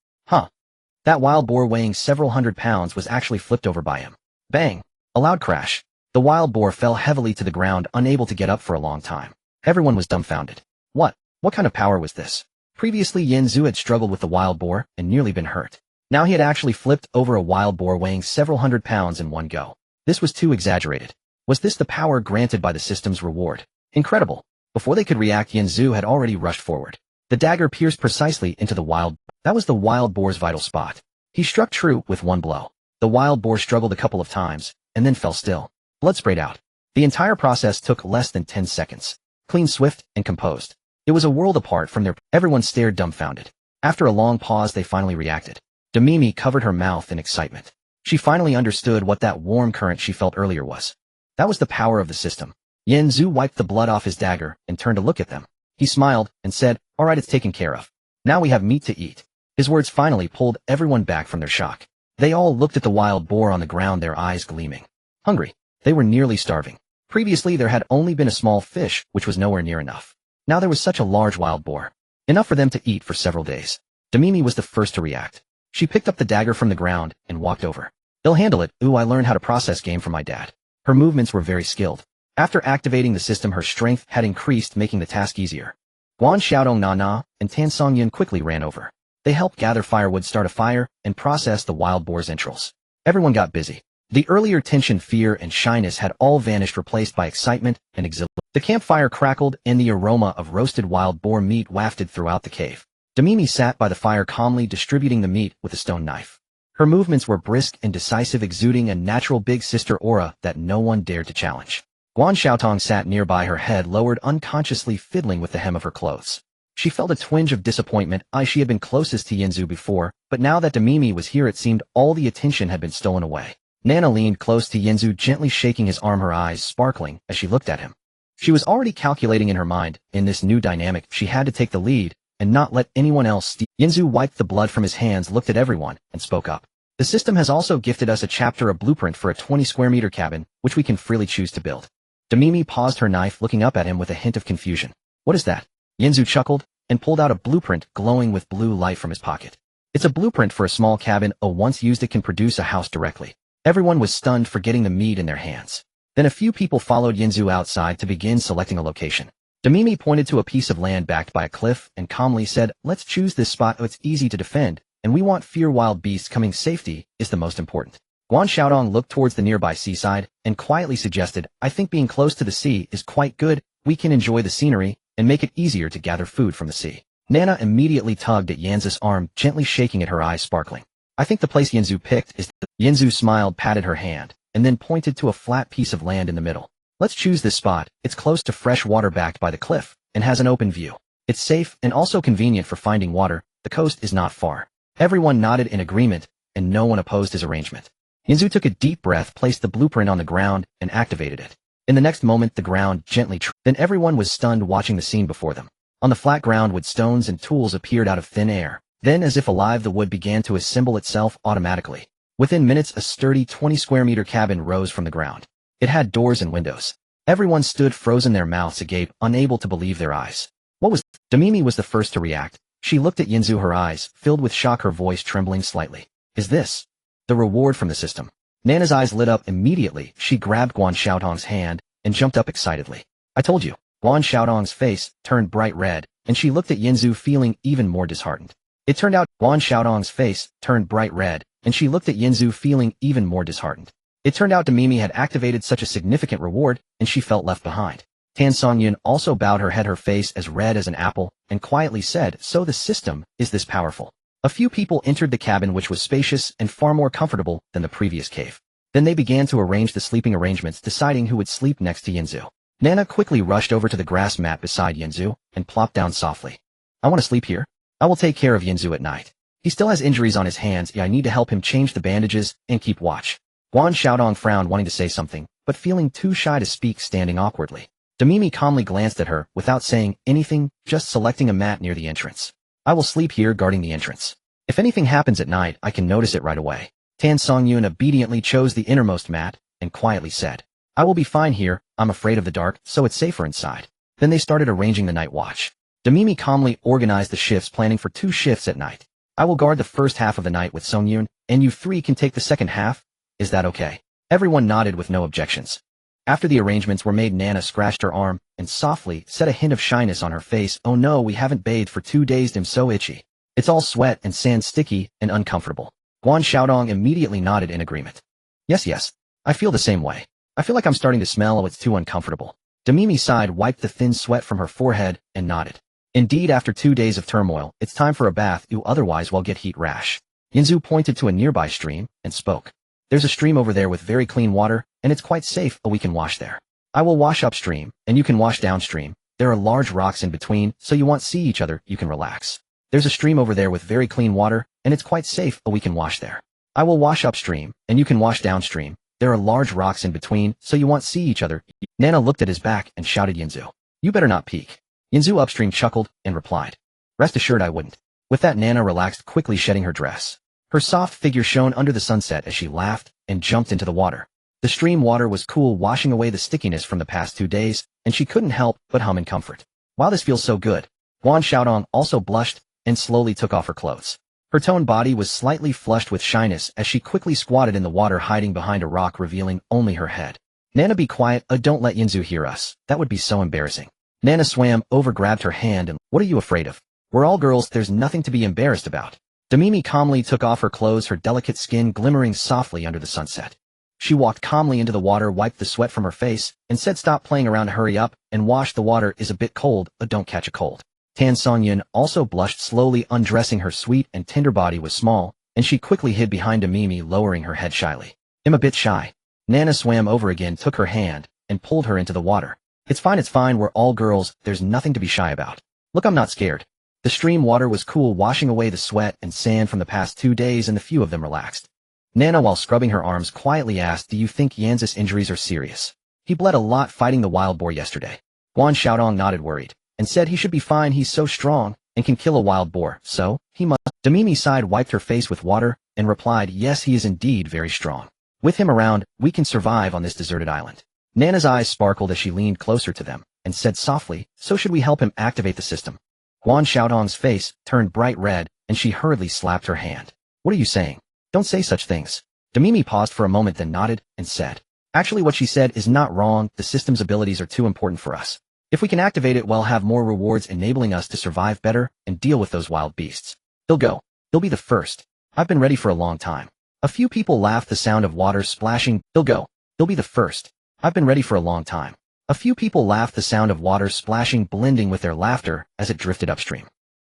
That wild boar, weighing several hundred pounds, was actually flipped over by him. Bang! A loud crash. The wild boar fell heavily to the ground, unable to get up for a long time. Everyone was dumbfounded. What kind of power was this? Previously, Yin Zhu had struggled with the wild boar and nearly been hurt. Now he had actually flipped over a wild boar weighing several hundred pounds in one go. This was too exaggerated. Was this the power granted by the system's reward? Incredible. Before they could react, Yin Zhu had already rushed forward. The dagger pierced precisely into the wild. That was the wild boar's vital spot. He struck true with one blow. The wild boar struggled a couple of times, and then fell still. Blood sprayed out. The entire process took less than 10 seconds. Clean, swift, and composed. It was a world apart from their... Everyone stared dumbfounded. After a long pause, they finally reacted. Demimi covered her mouth in excitement. She finally understood what that warm current she felt earlier was. That was the power of the system. Yanzu wiped the blood off his dagger and turned to look at them. He smiled and said, "All right, it's taken care of. Now we have meat to eat." His words finally pulled everyone back from their shock. They all looked at the wild boar on the ground, their eyes gleaming. Hungry. They were nearly starving. Previously there had only been a small fish, which was nowhere near enough. Now there was such a large wild boar. Enough for them to eat for several days. Demimi was the first to react. She picked up the dagger from the ground and walked over. "They'll handle it. Ooh, I learned how to process game from my dad." Her movements were very skilled. After activating the system, her strength had increased, making the task easier. Guan Xiaodong Na and Tan Songyun quickly ran over. They helped gather firewood, start a fire, and process the wild boar's entrails. Everyone got busy. The earlier tension, fear, and shyness had all vanished, replaced by excitement and exhilaration. The campfire crackled, and the aroma of roasted wild boar meat wafted throughout the cave. Demimi sat by the fire, calmly distributing the meat with a stone knife. Her movements were brisk and decisive, exuding a natural big sister aura that no one dared to challenge. Guan Xiaotong sat nearby, her head lowered, unconsciously fiddling with the hem of her clothes. She felt a twinge of disappointment. She had been closest to Yanzu before, but now that Demimi was here, it seemed all the attention had been stolen away. Nana leaned close to Yanzu, gently shaking his arm, her eyes sparkling as she looked at him. She was already calculating in her mind, in this new dynamic, she had to take the lead and not let anyone else steal. Yanzu wiped the blood from his hands, looked at everyone, and spoke up. "The system has also gifted us a chapter, a blueprint for a 20 square meter cabin, which we can freely choose to build." Demimi paused her knife, looking up at him with a hint of confusion. "What is that?" Yanzu chuckled and pulled out a blueprint glowing with blue light from his pocket. "It's a blueprint for a small cabin. Once used, it can produce a house directly." Everyone was stunned, forgetting the meat in their hands. Then a few people followed Yanzu outside to begin selecting a location. Demimi pointed to a piece of land backed by a cliff and calmly said, "Let's choose this spot. It's easy to defend, and we want fear wild beasts coming. Safety is the most important." Guan Xiaodong looked towards the nearby seaside and quietly suggested, "I think being close to the sea is quite good. We can enjoy the scenery and make it easier to gather food from the sea." Nana immediately tugged at Yanzu's arm, gently shaking it, her eyes sparkling. "I think the place Yanzu picked is..." Yanzu smiled, patted her hand, and then pointed to a flat piece of land in the middle. "Let's choose this spot. It's close to fresh water backed by the cliff and has an open view. It's safe and also convenient for finding water. The coast is not far." Everyone nodded in agreement, and no one opposed his arrangement. Yanzu took a deep breath, placed the blueprint on the ground, and activated it. In the next moment, the ground gently Then everyone was stunned, watching the scene before them. On the flat ground, wood, stones, and tools appeared out of thin air. Then, as if alive, the wood began to assemble itself automatically. Within minutes, a sturdy 20 square meter cabin rose from the ground. It had doors and windows. Everyone stood frozen, their mouths agape, unable to believe their eyes. What was... Demimi was the first to react. She looked at Yanzu, her eyes filled with shock, her voice trembling slightly. "Is this the reward from the system?" Nana's eyes lit up immediately. She grabbed Guan Xiaodong's hand and jumped up excitedly. "I told you." Guan Xiaodong's face turned bright red, and she looked at Yanzu, feeling even more disheartened. It turned out Guan Xiaodong's face turned bright red, and she looked at Yanzu, feeling even more disheartened. It turned out Demimi had activated such a significant reward, and she felt left behind. Tan Songyun also bowed her head, her face as red as an apple, and quietly said, "So the system is this powerful." A few people entered the cabin, which was spacious and far more comfortable than the previous cave. Then they began to arrange the sleeping arrangements, deciding who would sleep next to Yanzu. Nana quickly rushed over to the grass mat beside Yanzu and plopped down softly. "I want to sleep here. I will take care of Yanzu at night. He still has injuries on his hands. I need to help him change the bandages and keep watch." Guan Xiaodong frowned, wanting to say something, but feeling too shy to speak, standing awkwardly. Demimi calmly glanced at her, without saying anything, just selecting a mat near the entrance. "I will sleep here, guarding the entrance. If anything happens at night, I can notice it right away." Tan Songyun obediently chose the innermost mat and quietly said, "I will be fine here. I'm afraid of the dark, so it's safer inside." Then they started arranging the night watch. Demimi calmly organized the shifts, planning for 2 shifts at night. "I will guard the first half of the night with Songyun, and you 3 can take the second half. Is that okay?" Everyone nodded with no objections. After the arrangements were made, Nana scratched her arm and softly said, a hint of shyness on her face, "Oh no, we haven't bathed for 2 days. I'm so itchy. It's all sweat and sand, sticky and uncomfortable." Guan Xiaodong immediately nodded in agreement. Yes, I feel the same way. I feel like I'm starting to smell. It's too uncomfortable." Demimi sighed, wiped the thin sweat from her forehead, and nodded. "Indeed, after 2 days of turmoil, it's time for a bath. You otherwise will get heat rash." Yanzu pointed to a nearby stream and spoke. "There's a stream over there with very clean water, and it's quite safe. We can wash there." I will wash upstream, and you can wash downstream. There are large rocks in between, so you won't see each other, you can relax. There's a stream over there with very clean water, and it's quite safe, we can wash there. I will wash upstream, and you can wash downstream. There are large rocks in between, so you won't see each other. Nana looked at his back and shouted Yinzu. You better not peek. Yinzu upstream chuckled and replied. Rest assured I wouldn't. With that Nana relaxed, quickly shedding her dress. Her soft figure shone under the sunset as she laughed and jumped into the water. The stream water was cool, washing away the stickiness from the past 2 days, and she couldn't help but hum in comfort. Wow, this feels so good. Guan Xiaodong also blushed and slowly took off her clothes. Her toned body was slightly flushed with shyness as she quickly squatted in the water, hiding behind a rock, revealing only her head. Nana, be quiet, don't let Yinzu hear us. That would be so embarrassing. Nana swam over, grabbed her hand, and, what are you afraid of? We're all girls, there's nothing to be embarrassed about. Damimi calmly took off her clothes, her delicate skin glimmering softly under the sunset. She walked calmly into the water, wiped the sweat from her face, and said, stop playing around, hurry up and wash, the water is a bit cold, don't catch a cold. Tan Songyun also blushed, slowly undressing. Her sweet and tender body was small, and she quickly hid behind Damimi, lowering her head shyly. I'm a bit shy. Nana swam over again, took her hand, and pulled her into the water. It's fine, we're all girls, there's nothing to be shy about. Look, I'm not scared. The stream water was cool, washing away the sweat and sand from the past 2 days, and the few of them relaxed. Nana, while scrubbing her arms, quietly asked, do you think Yanz's injuries are serious? He bled a lot fighting the wild boar yesterday. Guan Xiaodong nodded, worried, and said he should be fine, he's so strong and can kill a wild boar, so he must. Damimi sighed, wiped her face with water, and replied, yes, he is indeed very strong. With him around, we can survive on this deserted island. Nana's eyes sparkled as she leaned closer to them and said softly, so should we help him activate the system? Guan Xiaodong's face turned bright red, and she hurriedly slapped her hand. What are you saying? Don't say such things. Damimi paused for a moment, then nodded and said, actually what she said is not wrong, the system's abilities are too important for us. If we can activate it, we'll have more rewards, enabling us to survive better and deal with those wild beasts. He'll go. He'll be the first. I've been ready for a long time. A few people laughed, the sound of water splashing. He'll go. He'll be the first. I've been ready for a long time. A few people laughed, the sound of water splashing blending with their laughter as it drifted upstream.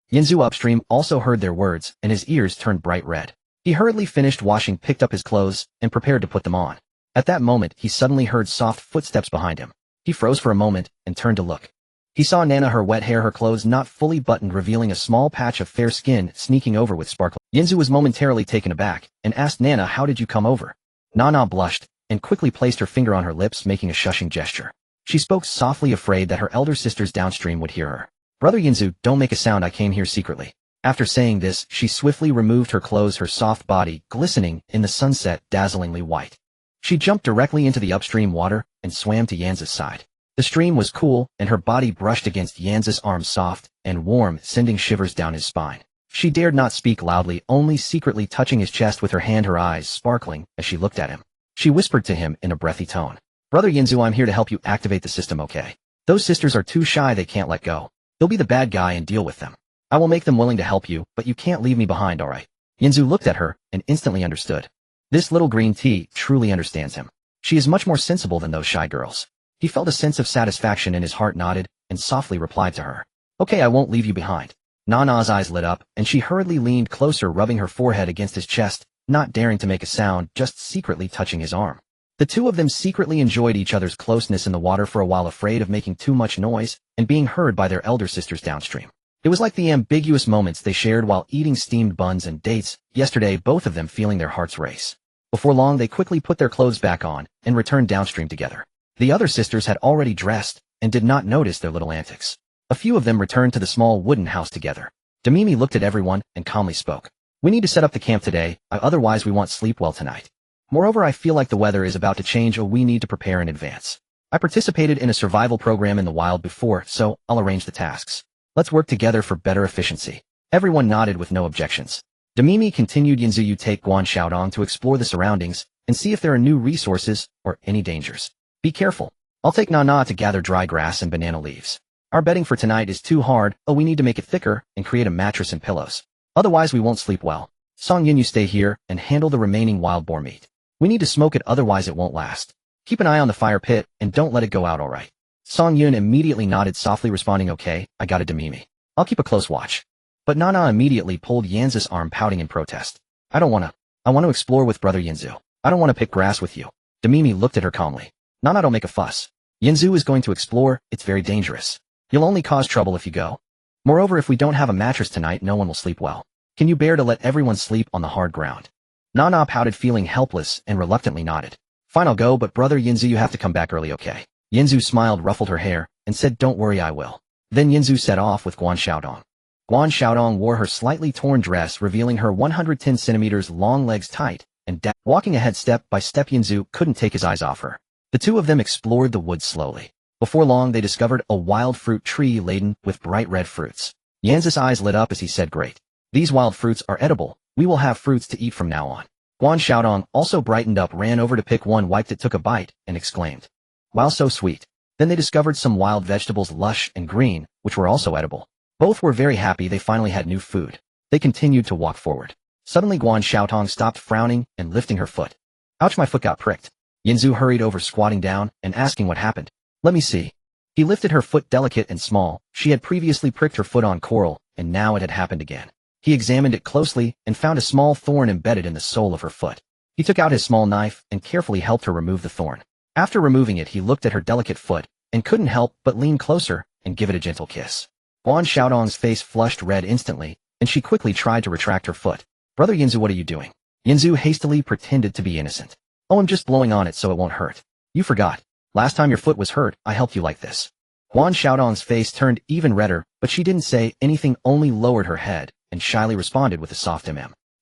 Yinzu upstream also heard their words, and his ears turned bright red. He hurriedly finished washing, picked up his clothes, and prepared to put them on. At that moment, he suddenly heard soft footsteps behind him. He froze for a moment and turned to look. He saw Nana, her wet hair, her clothes not fully buttoned, revealing a small patch of fair skin sneaking over with sparkle. Yinzu was momentarily taken aback and asked Nana, how did you come over? Nana blushed and quickly placed her finger on her lips, making a shushing gesture. She spoke softly, afraid that her elder sisters downstream would hear her. Brother Yinzu, don't make a sound, I came here secretly. After saying this, she swiftly removed her clothes, her soft body glistening in the sunset, dazzlingly white. She jumped directly into the upstream water and swam to Yanz's side. The stream was cool, and her body brushed against Yanz's arms, soft and warm, sending shivers down his spine. She dared not speak loudly, only secretly touching his chest with her hand, her eyes sparkling as she looked at him. She whispered to him in a breathy tone. Brother Yinzu, I'm here to help you activate the system, okay? Those sisters are too shy, they can't let go. You'll be the bad guy and deal with them. I will make them willing to help you, but you can't leave me behind, alright? Yinzu looked at her and instantly understood. This little green tea truly understands him. She is much more sensible than those shy girls. He felt a sense of satisfaction in his heart, nodded, and softly replied to her. Okay, I won't leave you behind. Nana's eyes lit up, and she hurriedly leaned closer, rubbing her forehead against his chest, not daring to make a sound, just secretly touching his arm. The two of them secretly enjoyed each other's closeness in the water for a while, afraid of making too much noise and being heard by their elder sisters downstream. It was like the ambiguous moments they shared while eating steamed buns and dates yesterday, both of them feeling their hearts race. Before long, they quickly put their clothes back on and returned downstream together. The other sisters had already dressed and did not notice their little antics. A few of them returned to the small wooden house together. Damimi looked at everyone and calmly spoke. We need to set up the camp today, otherwise we won't sleep well tonight. Moreover, I feel like the weather is about to change, we need to prepare in advance. I participated in a survival program in the wild before, so I'll arrange the tasks. Let's work together for better efficiency. Everyone nodded with no objections. Damimi continued, Yinzu, you take Guan Xiaodong to explore the surroundings and see if there are new resources or any dangers. Be careful. I'll take Nana to gather dry grass and banana leaves. Our bedding for tonight is too hard, we need to make it thicker and create a mattress and pillows. Otherwise we won't sleep well. Songyun, you stay here and handle the remaining wild boar meat. We need to smoke it, otherwise it won't last. Keep an eye on the fire pit and don't let it go out, alright? Songyun immediately nodded, softly responding, okay, I got it, Damimi. I'll keep a close watch. But Nana immediately pulled Yanz's arm, pouting in protest. I want to explore with Brother Yinzu. I don't want to pick grass with you. Damimi looked at her calmly. Nana, don't make a fuss. Yinzu is going to explore, it's very dangerous. You'll only cause trouble if you go. Moreover, if we don't have a mattress tonight, no one will sleep well. Can you bear to let everyone sleep on the hard ground? Nana pouted, feeling helpless, and reluctantly nodded. Fine, I'll go, but brother Yinzu, you have to come back early, okay? Yinzu smiled, ruffled her hair, and said, don't worry, I will. Then Yinzu set off with Guan Xiaodong. Guan Xiaodong wore her slightly torn dress, revealing her 110 centimeters long legs tight, and walking ahead step by step. Yinzu couldn't take his eyes off her. The two of them explored the woods slowly. Before long, they discovered a wild fruit tree laden with bright red fruits. Yanzi's eyes lit up as he said, great. These wild fruits are edible. We will have fruits to eat from now on. Guan Xiaodong also brightened up, ran over to pick one, wiped it, took a bite, and exclaimed, wow, so sweet. Then they discovered some wild vegetables, lush and green, which were also edible. Both were very happy they finally had new food. They continued to walk forward. Suddenly Guan Xiaodong stopped, frowning and lifting her foot. Ouch, my foot got pricked. Yinzu hurried over, squatting down and asking what happened. Let me see. He lifted her foot, delicate and small. She had previously pricked her foot on coral, and now it had happened again. He examined it closely and found a small thorn embedded in the sole of her foot. He took out his small knife and carefully helped her remove the thorn. After removing it, he looked at her delicate foot and couldn't help but lean closer and give it a gentle kiss. Guan Xiaodong's face flushed red instantly, and she quickly tried to retract her foot. Brother Yinzu, what are you doing? Yinzu hastily pretended to be innocent. Oh, I'm just blowing on it so it won't hurt. You forgot. Last time your foot was hurt, I helped you like this. Guan Xiaodong's face turned even redder, but she didn't say anything, only lowered her head and shyly responded with a soft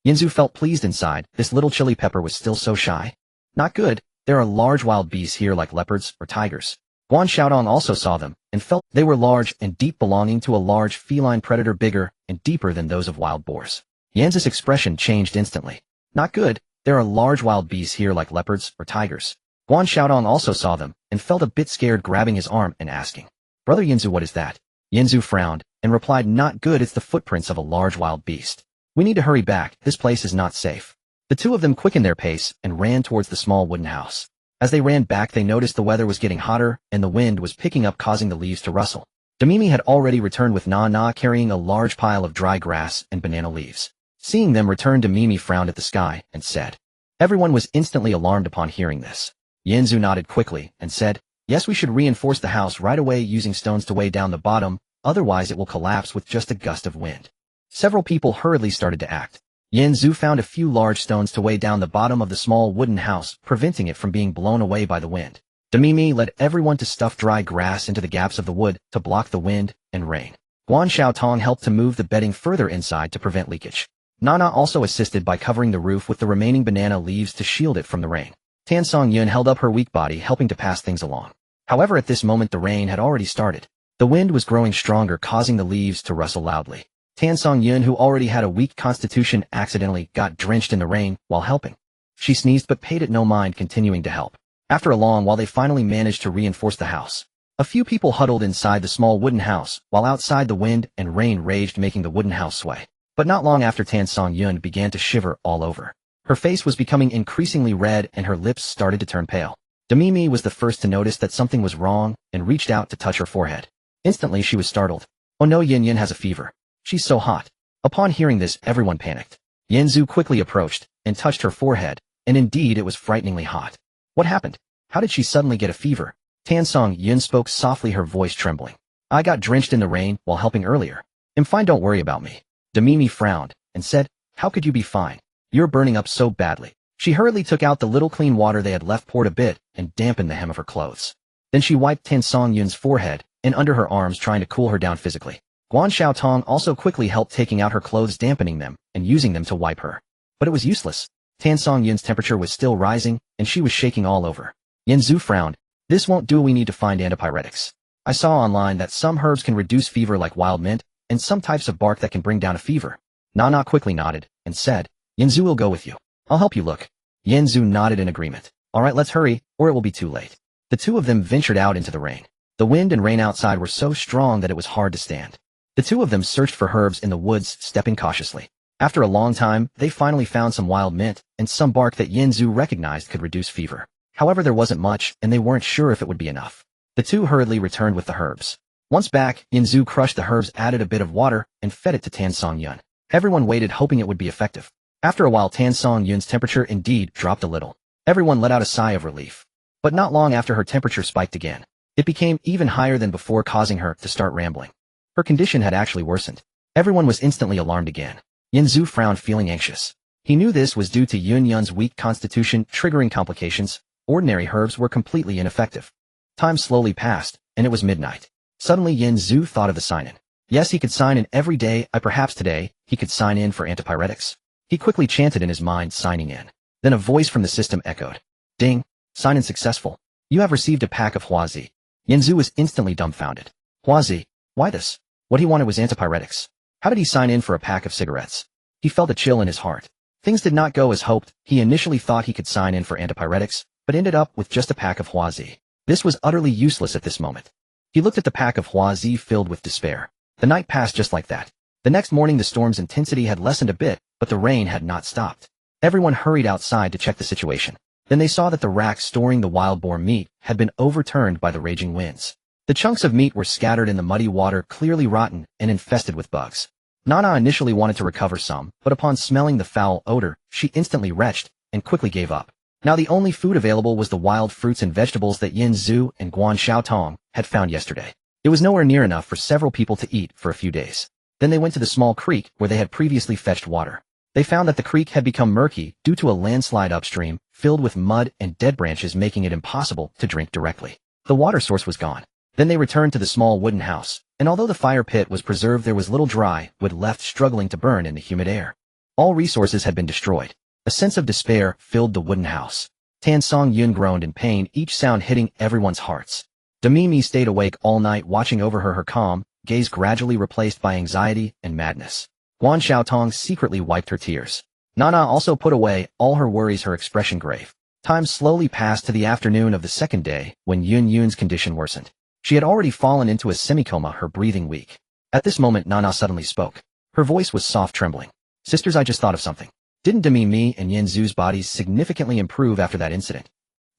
Yinzu felt pleased inside. This little chili pepper was still so shy. Not good. There are large wild beasts here, like leopards or tigers. Guan Xiaodong also saw them and felt they were large and deep, belonging to a large feline predator, bigger and deeper than those of wild boars. Yanzi's expression changed instantly. Not good. There are large wild beasts here, like leopards or tigers. Guan Xiaodong also saw them and felt a bit scared, grabbing his arm and asking, Brother Yinzu, what is that? Yinzu frowned and replied, not good, it's the footprints of a large wild beast. We need to hurry back, this place is not safe. The two of them quickened their pace and ran towards the small wooden house. As they ran back, they noticed the weather was getting hotter and the wind was picking up, causing the leaves to rustle. Damimi had already returned with Nana, carrying a large pile of dry grass and banana leaves. Seeing them return, Damimi frowned at the sky and said, everyone was instantly alarmed upon hearing this. Yinzu nodded quickly and said, yes, we should reinforce the house right away using stones to weigh down the bottom, otherwise it will collapse with just a gust of wind. Several people hurriedly started to act. Yinzu found a few large stones to weigh down the bottom of the small wooden house, preventing it from being blown away by the wind. Damimi led everyone to stuff dry grass into the gaps of the wood to block the wind and rain. Guan Xiaotong helped to move the bedding further inside to prevent leakage. Nana also assisted by covering the roof with the remaining banana leaves to shield it from the rain. Tan Song-yun held up her weak body, helping to pass things along. However, at this moment the rain had already started. The wind was growing stronger, causing the leaves to rustle loudly. Tan Song-yun, who already had a weak constitution, accidentally got drenched in the rain while helping. She sneezed but paid it no mind, continuing to help. After a long while, they finally managed to reinforce the house. A few people huddled inside the small wooden house, while outside the wind and rain raged, making the wooden house sway. But not long after, Tan Song-yun began to shiver all over. Her face was becoming increasingly red and her lips started to turn pale. Damimi was the first to notice that something was wrong and reached out to touch her forehead. Instantly she was startled. Oh no, Yin has a fever. She's so hot. Upon hearing this, everyone panicked. Yinzu quickly approached and touched her forehead, and indeed it was frighteningly hot. What happened? How did she suddenly get a fever? Tan Song-yun spoke softly, her voice trembling. I got drenched in the rain while helping earlier. I'm fine, don't worry about me. Damimi frowned and said, how could you be fine? You're burning up so badly. She hurriedly took out the little clean water they had left, poured a bit, and dampened the hem of her clothes. Then she wiped Tan Song-yun's forehead and under her arms, trying to cool her down physically. Guan Xiaotong also quickly helped, taking out her clothes, dampening them, and using them to wipe her. But it was useless. Tan Song-yun's temperature was still rising, and she was shaking all over. Yinzu frowned. This won't do, we need to find antipyretics. I saw online that some herbs can reduce fever, like wild mint, and some types of bark that can bring down a fever. Nana quickly nodded and said, Yinzu will go with you. I'll help you look. Yinzu nodded in agreement. Alright, let's hurry, or it will be too late. The two of them ventured out into the rain. The wind and rain outside were so strong that it was hard to stand. The two of them searched for herbs in the woods, stepping cautiously. After a long time, they finally found some wild mint and some bark that Yinzu recognized could reduce fever. However, there wasn't much, and they weren't sure if it would be enough. The two hurriedly returned with the herbs. Once back, Yinzu crushed the herbs, added a bit of water, and fed it to Tan Song-yun. Everyone waited, hoping it would be effective. After a while, Tan Song-yun's temperature indeed dropped a little. Everyone let out a sigh of relief. But not long after, her temperature spiked again. It became even higher than before, causing her to start rambling. Her condition had actually worsened. Everyone was instantly alarmed again. Yunzu frowned, feeling anxious. He knew this was due to Yun-Yun's weak constitution triggering complications. Ordinary herbs were completely ineffective. Time slowly passed, and it was midnight. Suddenly Yunzu thought of the sign-in. Yes, he could sign in every day. Perhaps today, he could sign in for antipyretics. He quickly chanted in his mind, signing in. Then a voice from the system echoed. Ding! Sign-in successful. You have received a pack of Huazi. Yunzu was instantly dumbfounded. Huazi? Why this? What he wanted was antipyretics. How did he sign in for a pack of cigarettes? He felt a chill in his heart. Things did not go as hoped. He initially thought he could sign in for antipyretics, but ended up with just a pack of Huazi. This was utterly useless at this moment. He looked at the pack of Huazi filled with despair. The night passed just like that. The next morning the storm's intensity had lessened a bit, but the rain had not stopped. Everyone hurried outside to check the situation. Then they saw that the racks storing the wild boar meat had been overturned by the raging winds. The chunks of meat were scattered in the muddy water, clearly rotten and infested with bugs. Nana initially wanted to recover some, but upon smelling the foul odor, she instantly retched and quickly gave up. Now the only food available was the wild fruits and vegetables that Yunzu and Guan Xiaotong had found yesterday. It was nowhere near enough for several people to eat for a few days. Then they went to the small creek where they had previously fetched water. They found that the creek had become murky due to a landslide upstream, filled with mud and dead branches, making it impossible to drink directly. The water source was gone. Then they returned to the small wooden house, and although the fire pit was preserved, there was little dry wood left struggling to burn in the humid air. All resources had been destroyed. A sense of despair filled the wooden house. Tan Song Yun groaned in pain, each sound hitting everyone's hearts. Demimi stayed awake all night, watching over her, her calm gaze gradually replaced by anxiety and madness. Guan Xiaotong secretly wiped her tears. Nana also put away all her worries, her expression grave. Time slowly passed to the afternoon of the second day, when Yun-Yun's condition worsened. She had already fallen into a semi-coma, her breathing weak. At this moment Nana suddenly spoke. Her voice was soft, trembling. Sisters, I just thought of something. Didn't Demimi and Yunzu's bodies significantly improve after that incident?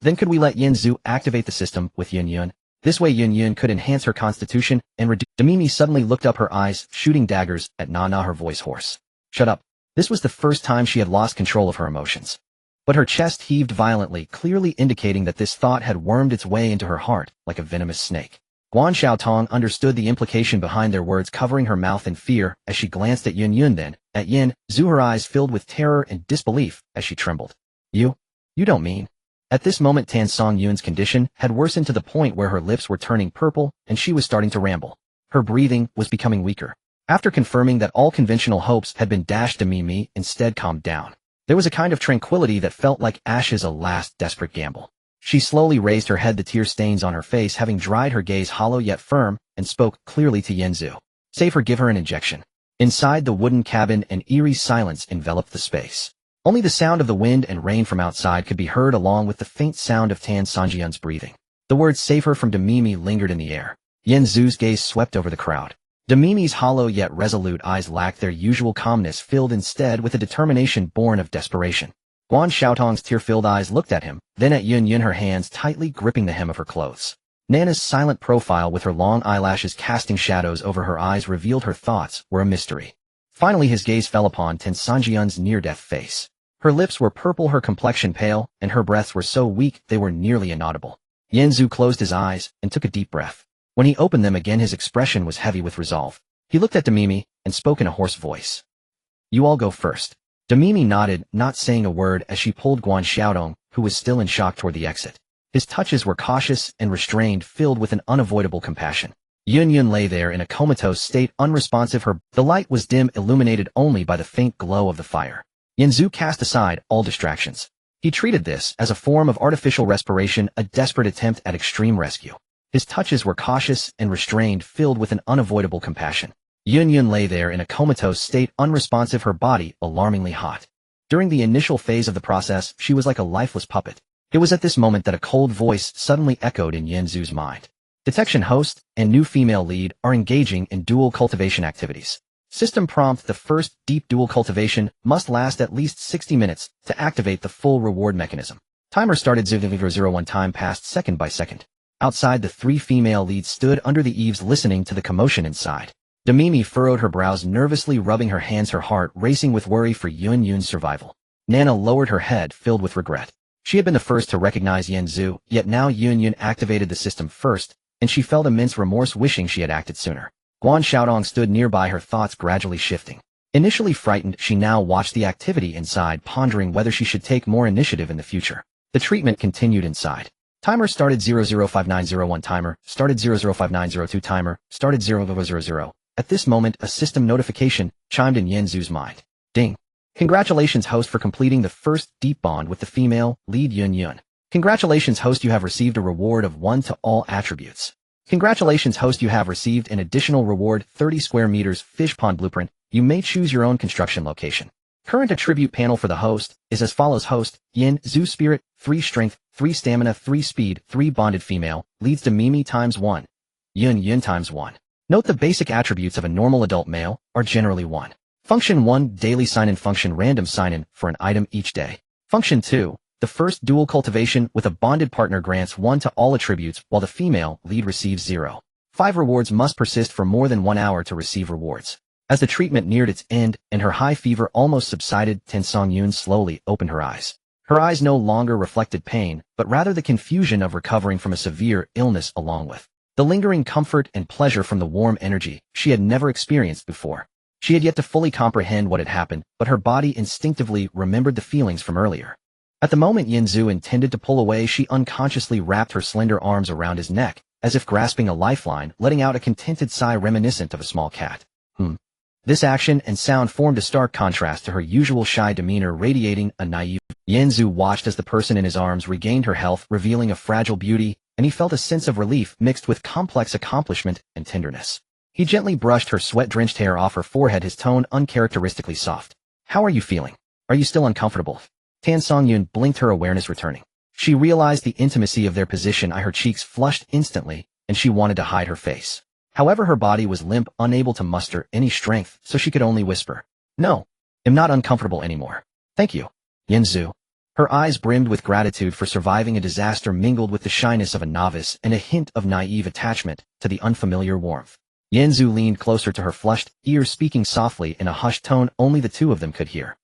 Then could we let Yunzu activate the system with Yun-Yun? This way Yun-Yun could enhance her constitution and reduce. Demimi suddenly looked up, her eyes shooting daggers at Nana, her voice hoarse. Shut up. This was the first time she had lost control of her emotions. But her chest heaved violently, clearly indicating that this thought had wormed its way into her heart like a venomous snake. Guan Xiaotong understood the implication behind their words, covering her mouth in fear as she glanced at Yun-Yun, then at Yin-Zu, her eyes filled with terror and disbelief as she trembled. You don't mean? At this moment Tan Song Yun's condition had worsened to the point where her lips were turning purple and she was starting to ramble. Her breathing was becoming weaker. After confirming that all conventional hopes had been dashed, Demimi instead calmed down. There was a kind of tranquility that felt like Ash's a last desperate gamble. She slowly raised her head, the tear stains on her face having dried, her gaze hollow yet firm, and spoke clearly to Yunzu. Save her, give her an injection. Inside the wooden cabin, an eerie silence enveloped the space. Only the sound of the wind and rain from outside could be heard, along with the faint sound of Tan Songyun's breathing. The words "save her" from Demimi lingered in the air. Yunzu's gaze swept over the crowd. Demimi's hollow yet resolute eyes lacked their usual calmness, filled instead with a determination born of desperation. Guan Xiaotong's tear-filled eyes looked at him, then at Yun-Yun, her hands tightly gripping the hem of her clothes. Nana's silent profile with her long eyelashes casting shadows over her eyes revealed her thoughts were a mystery. Finally his gaze fell upon Tan Songyun's near-death face. Her lips were purple, her complexion pale, and her breaths were so weak they were nearly inaudible. Yunzu closed his eyes and took a deep breath. When he opened them again his expression was heavy with resolve. He looked at Demimi and spoke in a hoarse voice. You all go first. Demimi nodded, not saying a word, as she pulled Guan Xiaotong, who was still in shock, toward the exit. His touches were cautious and restrained, filled with an unavoidable compassion. Yun-Yun lay there in a comatose state, unresponsive. The light was dim, illuminated only by the faint glow of the fire. Yunzu cast aside all distractions. He treated this as a form of artificial respiration, a desperate attempt at extreme rescue. His touches were cautious and restrained, filled with an unavoidable compassion. Yun-Yun lay there in a comatose state, unresponsive, her body alarmingly hot. During the initial phase of the process, she was like a lifeless puppet. It was at this moment that a cold voice suddenly echoed in Yunzu's mind. Detection host and new female lead are engaging in dual cultivation activities. System prompt: the first deep dual cultivation must last at least 60 minutes to activate the full reward mechanism. Timer started. 001. Time passed second by second. Outside, the three female leads stood under the eaves listening to the commotion inside. Demimi furrowed her brows, nervously rubbing her hands, her heart racing with worry for Yun-Yun's survival. Nana lowered her head, filled with regret. She had been the first to recognize Yunzu, yet now Yun-Yun activated the system first, and she felt immense remorse wishing she had acted sooner. Guan Xiaodong stood nearby, her thoughts gradually shifting. Initially frightened, she now watched the activity inside, pondering whether she should take more initiative in the future. The treatment continued inside. Timer started 005901, timer started 005902, timer started 0000. At this moment, a system notification chimed in Yanzu's mind. Ding. Congratulations, host, for completing the first deep bond with the female lead Yun Yun. Congratulations, host, you have received a reward of 1 to all attributes. Congratulations, host, you have received an additional reward, 30 square meters fish pond blueprint. You may choose your own construction location. Current attribute panel for the host is as follows. Host, Yin, Zhu Spirit, 3 Strength, 3 Stamina, 3 Speed, 3 Bonded Female, leads to Mimi times 1. Yun Yun times 1. Note the basic attributes of a normal adult male are generally 1. Function 1, daily sign-in. Function random sign-in for an item each day. Function 2, the first dual cultivation with a bonded partner grants 1 to all attributes while the female lead receives 0. 5 rewards must persist for more than 1 hour to receive rewards. As the treatment neared its end and her high fever almost subsided, Tan Songyun slowly opened her eyes. Her eyes no longer reflected pain, but rather the confusion of recovering from a severe illness along with the lingering comfort and pleasure from the warm energy she had never experienced before. She had yet to fully comprehend what had happened, but her body instinctively remembered the feelings from earlier. At the moment Yanzu intended to pull away, she unconsciously wrapped her slender arms around his neck, as if grasping a lifeline, letting out a contented sigh reminiscent of a small cat. This action and sound formed a stark contrast to her usual shy demeanor, radiating a naive. Yanzu watched as the person in his arms regained her health, revealing a fragile beauty, and he felt a sense of relief mixed with complex accomplishment and tenderness. He gently brushed her sweat-drenched hair off her forehead, his tone uncharacteristically soft. How are you feeling? Are you still uncomfortable? Tan Songyun blinked, her awareness returning. She realized the intimacy of their position. Her cheeks flushed instantly, and she wanted to hide her face. However, her body was limp, unable to muster any strength, so she could only whisper, "No, I'm not uncomfortable anymore. Thank you, Yanzu." Her eyes brimmed with gratitude for surviving a disaster, mingled with the shyness of a novice and a hint of naive attachment to the unfamiliar warmth. Yanzu leaned closer to her flushed ear, speaking softly in a hushed tone only the two of them could hear.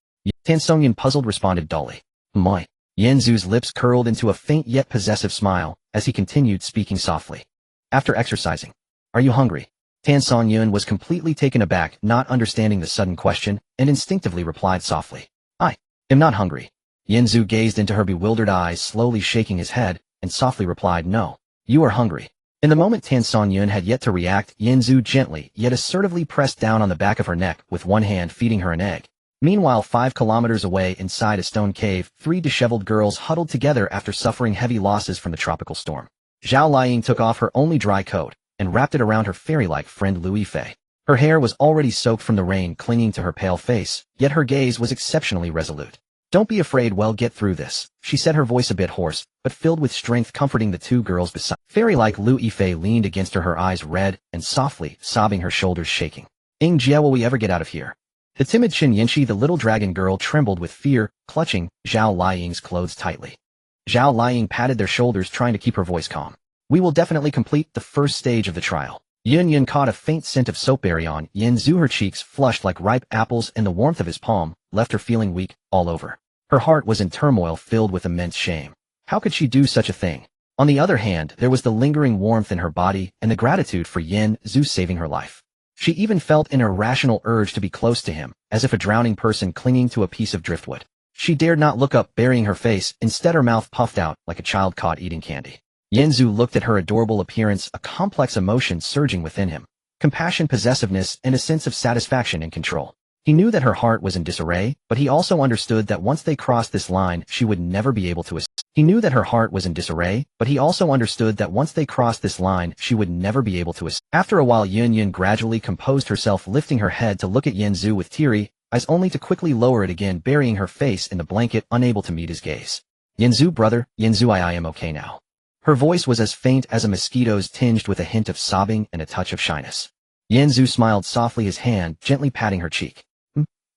Tan Songyun, puzzled, responded dully, "My." Yanzu's lips curled into a faint yet possessive smile as he continued, speaking softly. "After exercising. Are you hungry?" Tan Songyun was completely taken aback, not understanding the sudden question, and instinctively replied softly, "I am not hungry." Yanzu gazed into her bewildered eyes, slowly shaking his head, and softly replied, "No, you are hungry." In the moment Tan Songyun had yet to react, Yanzu gently yet assertively pressed down on the back of her neck, with one hand feeding her an egg. Meanwhile, 5 kilometers away inside a stone cave, 3 disheveled girls huddled together after suffering heavy losses from the tropical storm. Zhao Liying took off her only dry coat and wrapped it around her fairy-like friend Lui Fei. Her hair was already soaked from the rain, clinging to her pale face, yet her gaze was exceptionally resolute. "Don't be afraid, we'll get through this," she said, her voice a bit hoarse, but filled with strength, comforting the 2 girls beside. Fairy-like Lui Fei leaned against her eyes red and softly, sobbing, her shoulders shaking. "Ing Jia, will we ever get out of here?" The timid Shin Yinshi, the little dragon girl, trembled with fear, clutching Zhao Liying's clothes tightly. Zhao Liying patted their shoulders, trying to keep her voice calm. "We will definitely complete the first stage of the trial." Yun Yun caught a faint scent of soapberry on Yanzu. Her cheeks flushed like ripe apples, and the warmth of his palm left her feeling weak all over. Her heart was in turmoil, filled with immense shame. How could she do such a thing? On the other hand, there was the lingering warmth in her body and the gratitude for Yanzu saving her life. She even felt an irrational urge to be close to him, as if a drowning person clinging to a piece of driftwood. She dared not look up, burying her face. Instead, her mouth puffed out like a child caught eating candy. Yanzu looked at her adorable appearance, a complex emotion surging within him. Compassion, possessiveness, and a sense of satisfaction and control. He knew that her heart was in disarray, but he also understood that once they crossed this line, she would never be able to escape. After a while, Yun Yun gradually composed herself, lifting her head to look at Yanzu with teary eyes, only to quickly lower it again, burying her face in the blanket, unable to meet his gaze. "Yanzu, brother, Yanzu, I am okay now." Her voice was as faint as a mosquito's, tinged with a hint of sobbing and a touch of shyness. Yanzu smiled softly, his hand gently patting her cheek.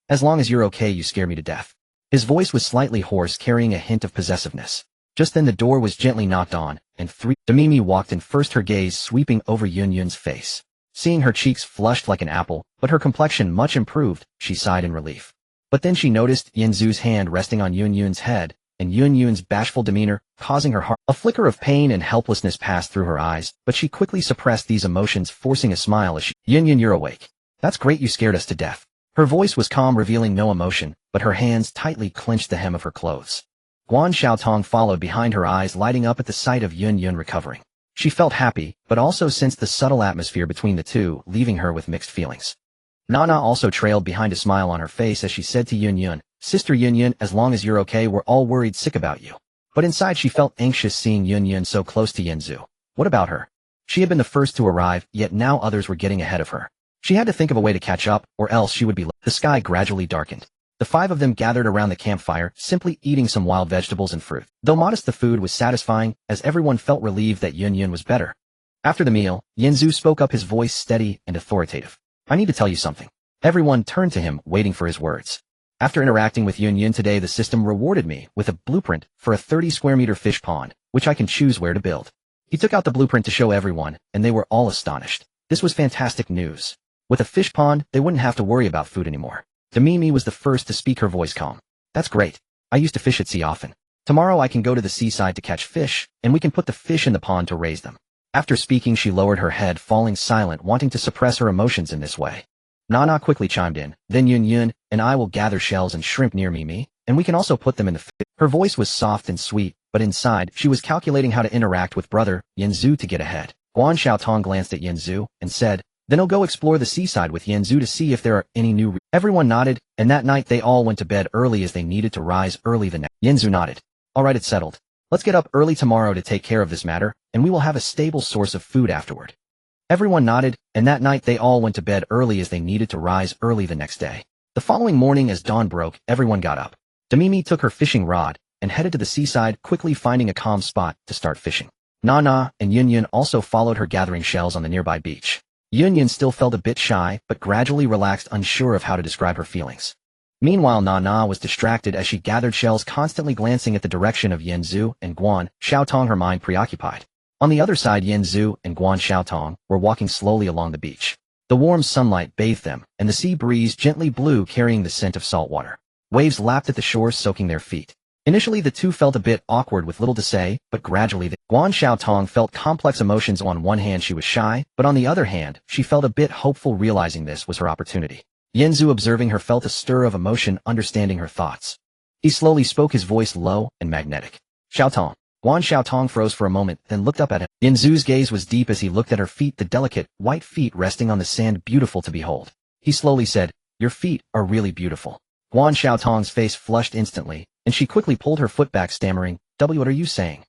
"As long as you're okay, you scare me to death." His voice was slightly hoarse, carrying a hint of possessiveness. Just then the door was gently knocked on, and Mimi walked in, first her gaze sweeping over Yun Yun's face. Seeing her cheeks flushed like an apple, but her complexion much improved, she sighed in relief. But then she noticed Yanzu's hand resting on Yun Yun's head, and Yun Yun's bashful demeanor, causing her heart. A flicker of pain and helplessness passed through her eyes, but she quickly suppressed these emotions, forcing a smile as she, Yun Yun, you're awake. That's great, you scared us to death. Her voice was calm, revealing no emotion, but her hands tightly clenched the hem of her clothes. Guan Xiaotong followed behind, her eyes lighting up at the sight of Yun Yun recovering. She felt happy, but also sensed the subtle atmosphere between the two, leaving her with mixed feelings. Nana also trailed behind, a smile on her face as she said to Yun Yun, Sister Yun Yun, as long as you're okay, we're all worried sick about you. But inside she felt anxious seeing Yun Yun so close to Yanzu. What about her? She had been the first to arrive, yet now others were getting ahead of her. She had to think of a way to catch up, or else she would be late. The sky gradually darkened. The five of them gathered around the campfire, simply eating some wild vegetables and fruit. Though modest, the food was satisfying, as everyone felt relieved that Yun Yun was better. After the meal, Yanzu spoke up, his voice steady and authoritative. I need to tell you something. Everyone turned to him, waiting for his words. After interacting with Yun Yun today, the system rewarded me with a blueprint for a 30-square-meter fish pond, which I can choose where to build. He took out the blueprint to show everyone, and they were all astonished. This was fantastic news. With a fish pond, they wouldn't have to worry about food anymore. Demimi was the first to speak, her voice calm. That's great. I used to fish at sea often. Tomorrow I can go to the seaside to catch fish, and we can put the fish in the pond to raise them. After speaking, she lowered her head, falling silent, wanting to suppress her emotions in this way. Nana quickly chimed in, then Yun Yun and I will gather shells and shrimp near Mimi, and we can also put them in the fish. Her voice was soft and sweet, but inside, she was calculating how to interact with brother Yanzu to get ahead. Guan Xiaotong glanced at Yanzu and said, then I'll go explore the seaside with Yanzu to see if there are any new. Everyone nodded, and that night they all went to bed early as they needed to rise early the next. Yanzu nodded. All right, it's settled. Let's get up early tomorrow to take care of this matter, and we will have a stable source of food afterward. Everyone nodded, and that night they all went to bed early as they needed to rise early the next day. The following morning, as dawn broke, everyone got up. Demimi took her fishing rod and headed to the seaside, quickly finding a calm spot to start fishing. Nana and Yun Yun also followed her, gathering shells on the nearby beach. Yun Yun still felt a bit shy, but gradually relaxed, unsure of how to describe her feelings. Meanwhile, Nana was distracted as she gathered shells, constantly glancing at the direction of Yanzu and Guan Xiaotong, her mind preoccupied. On the other side, Yanzu and Guan Xiaotong were walking slowly along the beach. The warm sunlight bathed them, and the sea breeze gently blew, carrying the scent of salt water. Waves lapped at the shore, soaking their feet. Initially, the two felt a bit awkward with little to say, but gradually Guan Xiaotong felt complex emotions. On one hand, she was shy, but on the other hand, she felt a bit hopeful, realizing this was her opportunity. Yanzu, observing her, felt a stir of emotion, understanding her thoughts. He slowly spoke, his voice low and magnetic. Xiaotong. Guan Xiaotong froze for a moment, then looked up at him. Yanzu's gaze was deep as he looked at her feet, the delicate, white feet resting on the sand, beautiful to behold. He slowly said, your feet are really beautiful. Guan Xiaotong's face flushed instantly, and she quickly pulled her foot back, stammering, what are you saying?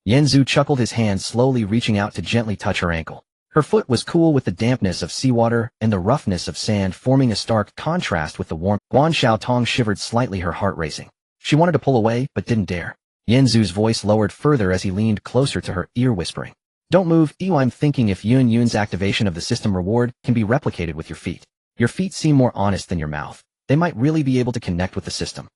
Yanzu chuckled, his hand slowly reaching out to gently touch her ankle. Her foot was cool, with the dampness of seawater and the roughness of sand forming a stark contrast with the warmth. Guan Xiaotong shivered slightly, her heart racing. She wanted to pull away, but didn't dare. Yanzu's voice lowered further as he leaned closer to her ear, whispering, don't move, I'm thinking if Yun Yun's activation of the system reward can be replicated with your feet. Your feet seem more honest than your mouth. They might really be able to connect with the system.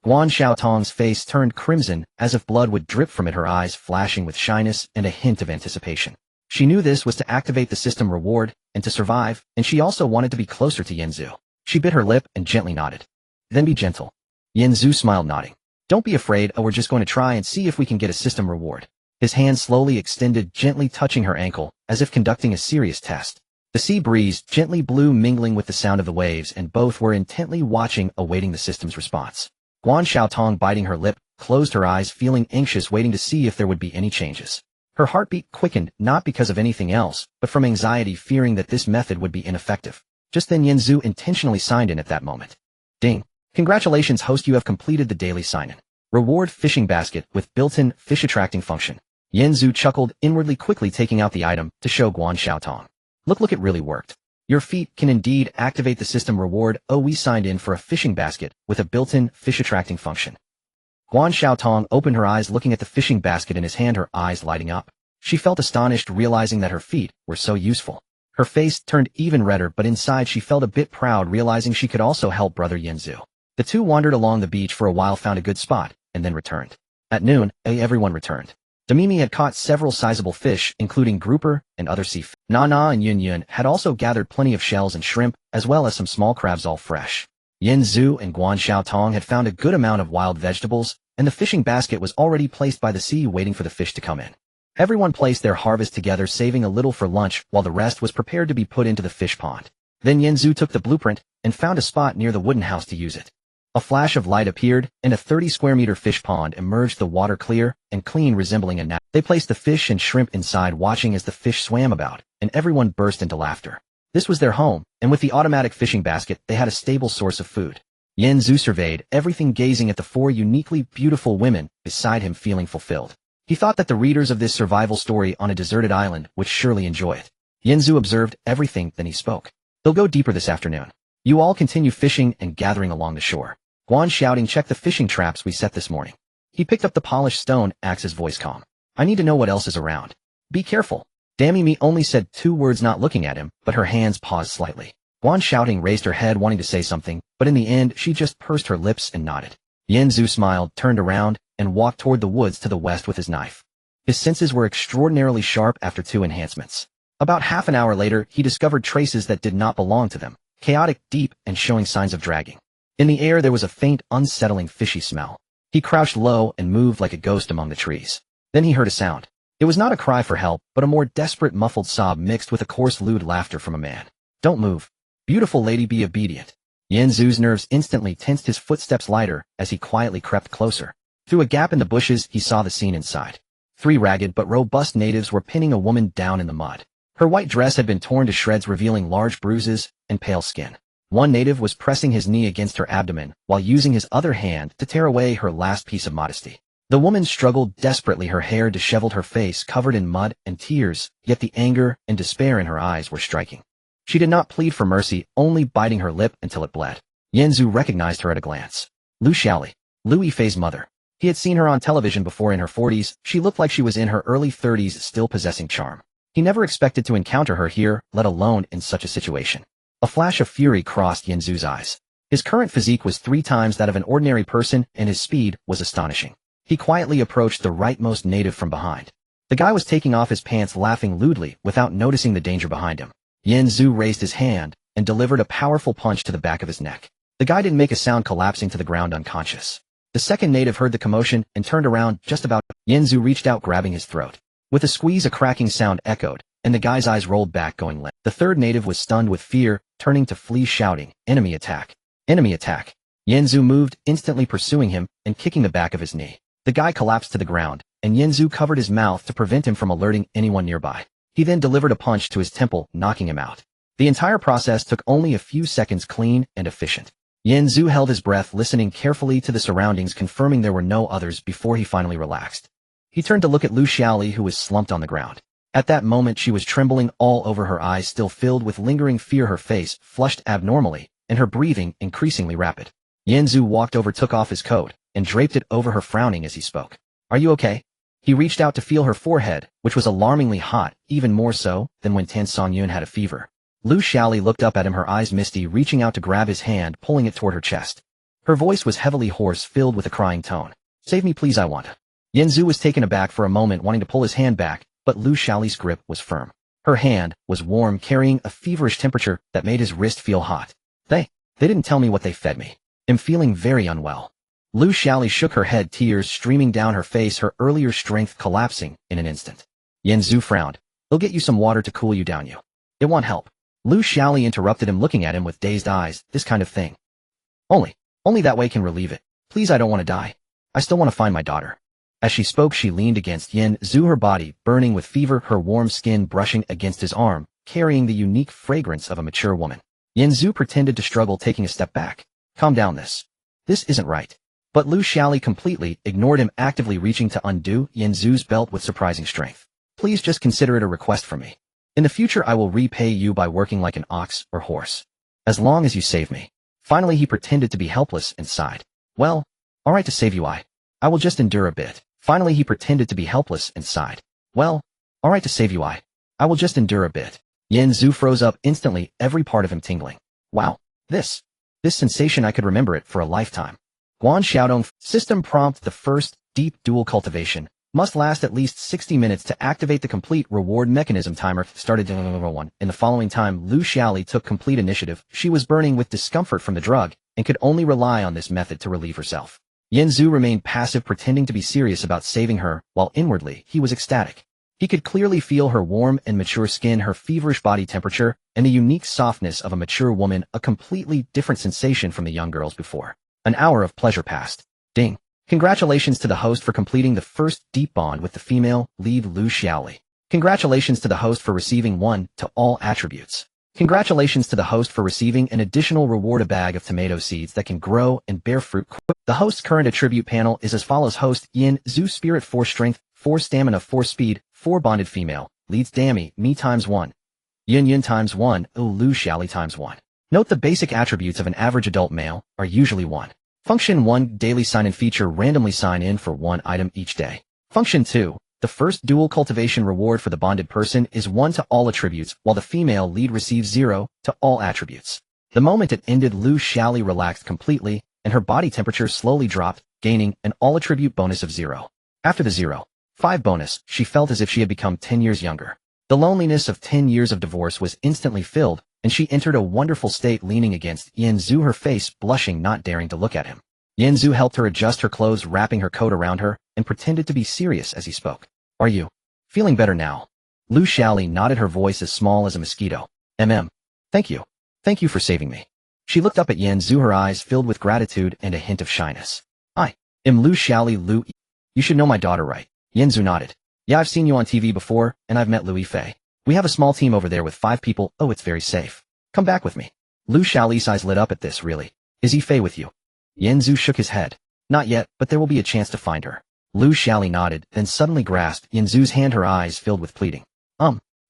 Guan Xiaotong's face turned crimson, as if blood would drip from it, her eyes flashing with shyness and a hint of anticipation. She knew this was to activate the system reward and to survive, and she also wanted to be closer to Yanzu. She bit her lip and gently nodded. Then be gentle. Yanzu smiled, nodding. Don't be afraid, we're just going to try and see if we can get a system reward. His hand slowly extended, gently touching her ankle, as if conducting a serious test. The sea breeze gently blew, mingling with the sound of the waves, and both were intently watching, awaiting the system's response. Guan Xiaotong, biting her lip, closed her eyes, feeling anxious, waiting to see if there would be any changes. Her heartbeat quickened, not because of anything else, but from anxiety, fearing that this method would be ineffective. Just then Yanzu intentionally signed in at that moment. Ding. Congratulations, host, you have completed the daily sign-in. Reward fishing basket with built-in fish attracting function. Yanzu chuckled, inwardly quickly taking out the item to show Guan Xiaotong. Look, it really worked. Your feet can indeed activate the system reward. We signed in for a fishing basket with a built-in fish attracting function. Guan Xiaotong opened her eyes, looking at the fishing basket in his hand, her eyes lighting up. She felt astonished, realizing that her feet were so useful. Her face turned even redder, but inside she felt a bit proud, realizing she could also help brother Yanzu. The two wandered along the beach for a while, found a good spot, and then returned. At noon, everyone returned. Demimi had caught several sizable fish, including grouper and other seafood. Nana and Yun Yun had also gathered plenty of shells and shrimp, as well as some small crabs, all fresh. Yanzu and Guan Xiaotong had found a good amount of wild vegetables, and the fishing basket was already placed by the sea waiting for the fish to come in. Everyone placed their harvest together, saving a little for lunch, while the rest was prepared to be put into the fish pond. Then Yanzu took the blueprint and found a spot near the wooden house to use it. A flash of light appeared, and a 30-square-meter fish pond emerged, the water clear and clean, resembling a nap. They placed the fish and shrimp inside, watching as the fish swam about, and everyone burst into laughter. This was their home, and with the automatic fishing basket, they had a stable source of food. Yanzu surveyed everything, gazing at the 4 uniquely beautiful women beside him, feeling fulfilled. He thought that the readers of this survival story on a deserted island would surely enjoy it. Yanzu observed everything, then he spoke. They'll go deeper this afternoon. You all continue fishing and gathering along the shore. Guan shouting, check the fishing traps we set this morning. He picked up the polished stone axe, his voice calm. I need to know what else is around. Be careful. Damimi only said 2 words, not looking at him, but her hands paused slightly. Guan shouting raised her head, wanting to say something, but in the end she just pursed her lips and nodded. Yanzu smiled, turned around, and walked toward the woods to the west with his knife. His senses were extraordinarily sharp after 2 enhancements. About half an hour later, he discovered traces that did not belong to them, chaotic, deep, and showing signs of dragging. In the air there was a faint, unsettling, fishy smell. He crouched low and moved like a ghost among the trees. Then he heard a sound. It was not a cry for help, but a more desperate, muffled sob mixed with a coarse, lewd laughter from a man. Don't move. Beautiful lady, be obedient. Yanzu's nerves instantly tensed, his footsteps lighter as he quietly crept closer. Through a gap in the bushes, he saw the scene inside. 3 ragged but robust natives were pinning a woman down in the mud. Her white dress had been torn to shreds, revealing large bruises and pale skin. One native was pressing his knee against her abdomen while using his other hand to tear away her last piece of modesty. The woman struggled desperately, her hair disheveled, her face covered in mud and tears, yet the anger and despair in her eyes were striking. She did not plead for mercy, only biting her lip until it bled. Yanzu recognized her at a glance. Lu Xiaoli, Lu Yifei's mother. He had seen her on television before. In her 40s, she looked like she was in her early 30s, still possessing charm. He never expected to encounter her here, let alone in such a situation. A flash of fury crossed Yanzu's eyes. His current physique was 3 times that of an ordinary person, and his speed was astonishing. He quietly approached the rightmost native from behind. The guy was taking off his pants, laughing lewdly without noticing the danger behind him. Yanzu raised his hand and delivered a powerful punch to the back of his neck. The guy didn't make a sound, collapsing to the ground unconscious. The second native heard the commotion and turned around just about. Yanzu reached out, grabbing his throat. With a squeeze, a cracking sound echoed, and the guy's eyes rolled back, going limp. The third native was stunned with fear, turning to flee, shouting, enemy attack! Enemy attack! Yanzu moved, instantly pursuing him and kicking the back of his knee. The guy collapsed to the ground, and Yanzu covered his mouth to prevent him from alerting anyone nearby. He then delivered a punch to his temple, knocking him out. The entire process took only a few seconds, clean and efficient. Yanzu held his breath, listening carefully to the surroundings, confirming there were no others before he finally relaxed. He turned to look at Lu Xiaoli, who was slumped on the ground. At that moment she was trembling all over, her eyes still filled with lingering fear, her face flushed abnormally, and her breathing increasingly rapid. Yanzu walked over, took off his coat, and draped it over her, frowning as he spoke. Are you okay? He reached out to feel her forehead, which was alarmingly hot, even more so than when Tan Songyun had a fever. Lu Xiaoli looked up at him, her eyes misty, reaching out to grab his hand, pulling it toward her chest. Her voice was heavily hoarse, filled with a crying tone. Save me, please, I want to. Yanzu was taken aback for a moment, wanting to pull his hand back, but Lu Xiaoli's grip was firm. Her hand was warm, carrying a feverish temperature that made his wrist feel hot. They didn't tell me what they fed me. I'm feeling very unwell. Lu Xiaoli shook her head, tears streaming down her face, her earlier strength collapsing in an instant. Yanzu frowned. They'll get you some water to cool you down. It won't help. Lu Xiaoli interrupted him, looking at him with dazed eyes. This kind of thing. Only that way can relieve it. Please, I don't want to die. I still want to find my daughter. As she spoke, she leaned against Yanzu, her body burning with fever, her warm skin brushing against his arm, carrying the unique fragrance of a mature woman. Yanzu pretended to struggle, taking a step back. Calm down, this isn't right. But Lu Xiaoli completely ignored him, actively reaching to undo Yanzu's belt with surprising strength. Please just consider it a request from me. In the future I will repay you by working like an ox or horse. As long as you save me. Finally he pretended to be helpless and sighed. Well, alright, to save you I will just endure a bit. Finally he pretended to be helpless and sighed. Well, alright, to save you I will just endure a bit. Yanzu froze up instantly, every part of him tingling. Wow, this sensation, I could remember it for a lifetime. Guan Xiaodong system prompt: the first deep dual cultivation must last at least 60 minutes to activate the complete reward mechanism. Timer started in the following time. Lu Xiaoli took complete initiative. She was burning with discomfort from the drug and could only rely on this method to relieve herself. Yanzu remained passive, pretending to be serious about saving her, while inwardly, he was ecstatic. He could clearly feel her warm and mature skin, her feverish body temperature, and the unique softness of a mature woman, a completely different sensation from the young girls before. An hour of pleasure passed. Ding. Congratulations to the host for completing the first deep bond with the female lead Lu Xiaoli. Congratulations to the host for receiving 1 to all attributes. Congratulations to the host for receiving an additional reward, a bag of tomato seeds that can grow and bear fruit. The host's current attribute panel is as follows: Host Yin Zhu Spirit 4 Strength 4 Stamina 4 Speed 4 Bonded Female leads Dami Me times 1 Yin Yin times 1 Lu Xiaoli times 1. Note the basic attributes of an average adult male are usually 1. Function 1 Daily Sign-In feature: randomly sign in for 1 item each day. Function 2 The first dual cultivation reward for the bonded person is 1 to all attributes, while the female lead receives 0 to all attributes. The moment it ended, Lu Xiaoli relaxed completely, and her body temperature slowly dropped, gaining an all-attribute bonus of 0. After the 0.5 bonus, she felt as if she had become 10 years younger. The loneliness of 10 years of divorce was instantly filled, and she entered a wonderful state, leaning against Yanzu, her face blushing, not daring to look at him. Yanzu helped her adjust her clothes, wrapping her coat around her, and pretended to be serious as he spoke. Are you feeling better now? Lu Xiaoli nodded, her voice as small as a mosquito. Thank you. Thank you for saving me. She looked up at Yanzu, her eyes filled with gratitude and a hint of shyness. I am Lu Xiaoli. You should know my daughter, right? Yanzu nodded. Yeah, I've seen you on TV before, and I've met Louis Fei. We have a small team over there with 5 people. Oh, it's very safe. Come back with me. Lu Xiaoli's eyes lit up at this. Really? Is he Fei with you? Yanzu shook his head. Not yet, but there will be a chance to find her. Lu Xiaoli nodded, then suddenly grasped Yanzu's hand, her eyes filled with pleading.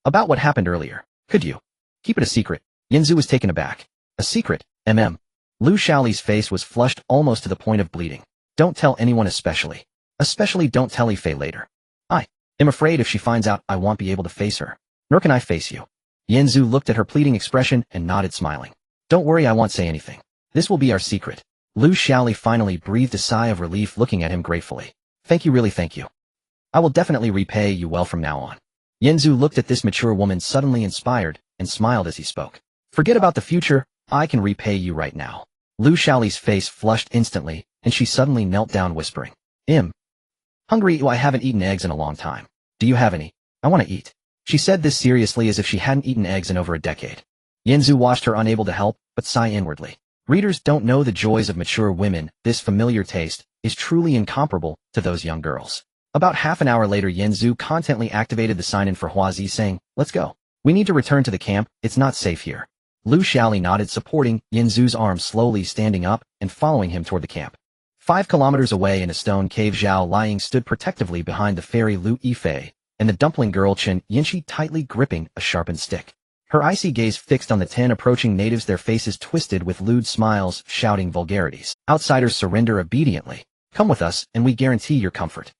About what happened earlier. Could you keep it a secret? Yanzu was taken aback. A secret? Lu Xiaoli's face was flushed almost to the point of bleeding. Don't tell anyone, especially don't tell Fei later. I am afraid if she finds out, I won't be able to face her. Nor can I face you. Yanzu looked at her pleading expression and nodded, smiling. Don't worry, I won't say anything. This will be our secret. Lu Xiaoli finally breathed a sigh of relief, looking at him gratefully. Thank you, really thank you. I will definitely repay you well from now on. Yanzu looked at this mature woman, suddenly inspired, and smiled as he spoke. Forget about the future, I can repay you right now. Lu Xiaoli's face flushed instantly, and she suddenly knelt down, whispering. Hungry. I haven't eaten eggs in a long time. Do you have any? I want to eat. She said this seriously, as if she hadn't eaten eggs in over a decade. Yanzu watched her, unable to help but sigh inwardly. Readers don't know the joys of mature women. This familiar taste is truly incomparable to those young girls. About half an hour later, Yanzu contently activated the sign-in for Huazi, saying, Let's go. We need to return to the camp, it's not safe here. Lu Xiaoli nodded, supporting Yanzu's arm, slowly standing up and following him toward the camp. 5 kilometers away in a stone cave, Zhao Liang stood protectively behind the fairy Lu Yifei, and the dumpling girl Chen Yinshi tightly gripping a sharpened stick. Her icy gaze fixed on the 10 approaching natives, their faces twisted with lewd smiles, shouting vulgarities. Outsiders surrender obediently. Come with us, and we guarantee your comfort.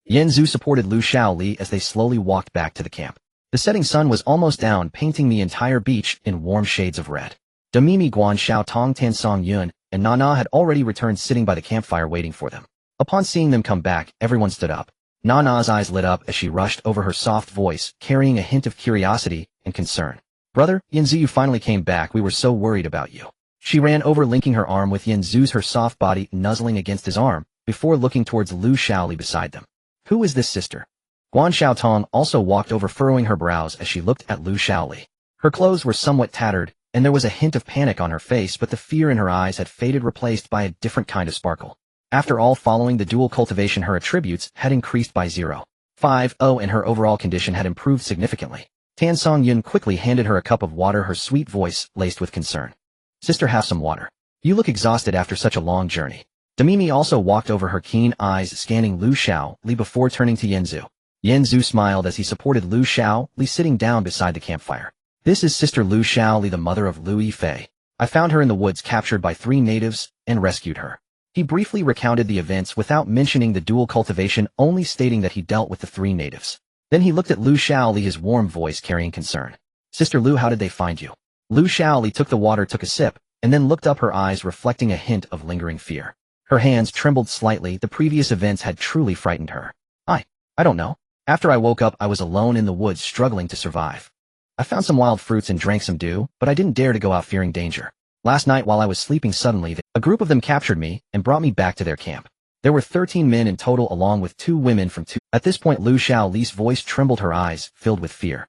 Yanzu supported Lu Xiaoli as they slowly walked back to the camp. The setting sun was almost down, painting the entire beach in warm shades of red. Damimi, Guan Xiao, Tong Tan, Song Yun, and Nana had already returned, sitting by the campfire waiting for them. Upon seeing them come back, everyone stood up. Nana's eyes lit up as she rushed over, her soft voice carrying a hint of curiosity and concern. Brother, Yanzu, you finally came back. We were so worried about you. She ran over, linking her arm with Yanzu's, her soft body nuzzling against his arm, before looking towards Lu Xiaoli beside them. Who is this sister? Guan Xiaotong also walked over, furrowing her brows as she looked at Lu Xiaoli. Her clothes were somewhat tattered, and there was a hint of panic on her face, but the fear in her eyes had faded, replaced by a different kind of sparkle. After all, following the dual cultivation, her attributes had increased by 0.50, and her overall condition had improved significantly. Tan Song Yun quickly handed her a cup of water, her sweet voice laced with concern. Sister, have some water. You look exhausted after such a long journey. Damimi also walked over, her keen eyes scanning Lu Xiaoli before turning to Yanzu. Yanzu smiled as he supported Lu Xiaoli, sitting down beside the campfire. This is Sister Lu Xiaoli, the mother of Lu Yifei. I found her in the woods, captured by 3 natives, and rescued her. He briefly recounted the events without mentioning the dual cultivation, only stating that he dealt with the 3 natives. Then he looked at Lu Xiaoli, his warm voice carrying concern. Sister Lu, how did they find you? Lu Xiaoli took the water, took a sip, and then looked up, her eyes reflecting a hint of lingering fear. Her hands trembled slightly. The previous events had truly frightened her. I don't know. After I woke up, I was alone in the woods, struggling to survive. I found some wild fruits and drank some dew, but I didn't dare to go out, fearing danger. Last night while I was sleeping, suddenly a group of them captured me and brought me back to their camp. There were 13 men in total along with 2 women from 2. At this point Lu Xiaoli's voice trembled, her eyes filled with fear.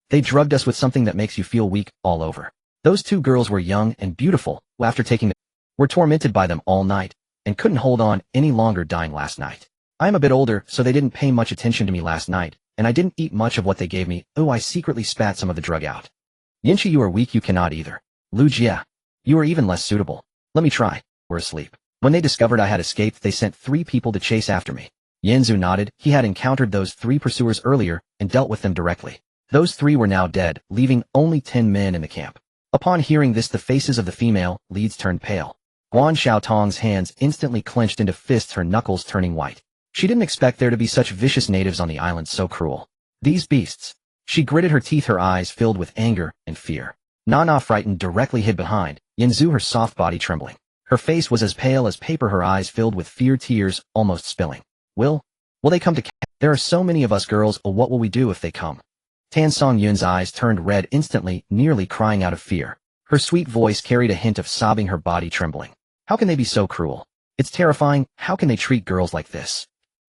They drugged us with something that makes you feel weak all over. Those 2 girls were young and beautiful, who after taking them, were tormented by them all night, and couldn't hold on any longer, dying last night. I'm a bit older, so they didn't pay much attention to me last night, and I didn't eat much of what they gave me. Oh, I secretly spat some of the drug out. Yinchi, you are weak, you cannot either. Lu Jia, you are even less suitable. Let me try. We're asleep. When they discovered I had escaped, they sent 3 people to chase after me. Yanzu nodded. He had encountered those 3 pursuers earlier and dealt with them directly. Those 3 were now dead, leaving only 10 men in the camp. Upon hearing this, the faces of the female leads turned pale. Guan Xiaotong's hands instantly clenched into fists, her knuckles turning white. She didn't expect there to be such vicious natives on the island, so cruel. These beasts. She gritted her teeth, her eyes filled with anger and fear. Nana, frightened, directly hid behind Yanzu, her soft body trembling. Her face was as pale as paper, her eyes filled with fear, tears almost spilling. Will they come to camp? There are so many of us girls, or what will we do if they come? Tan Song Yun's eyes turned red instantly, nearly crying out of fear. Her sweet voice carried a hint of sobbing, her body trembling. How can they be so cruel? It's terrifying. How can they treat girls like this?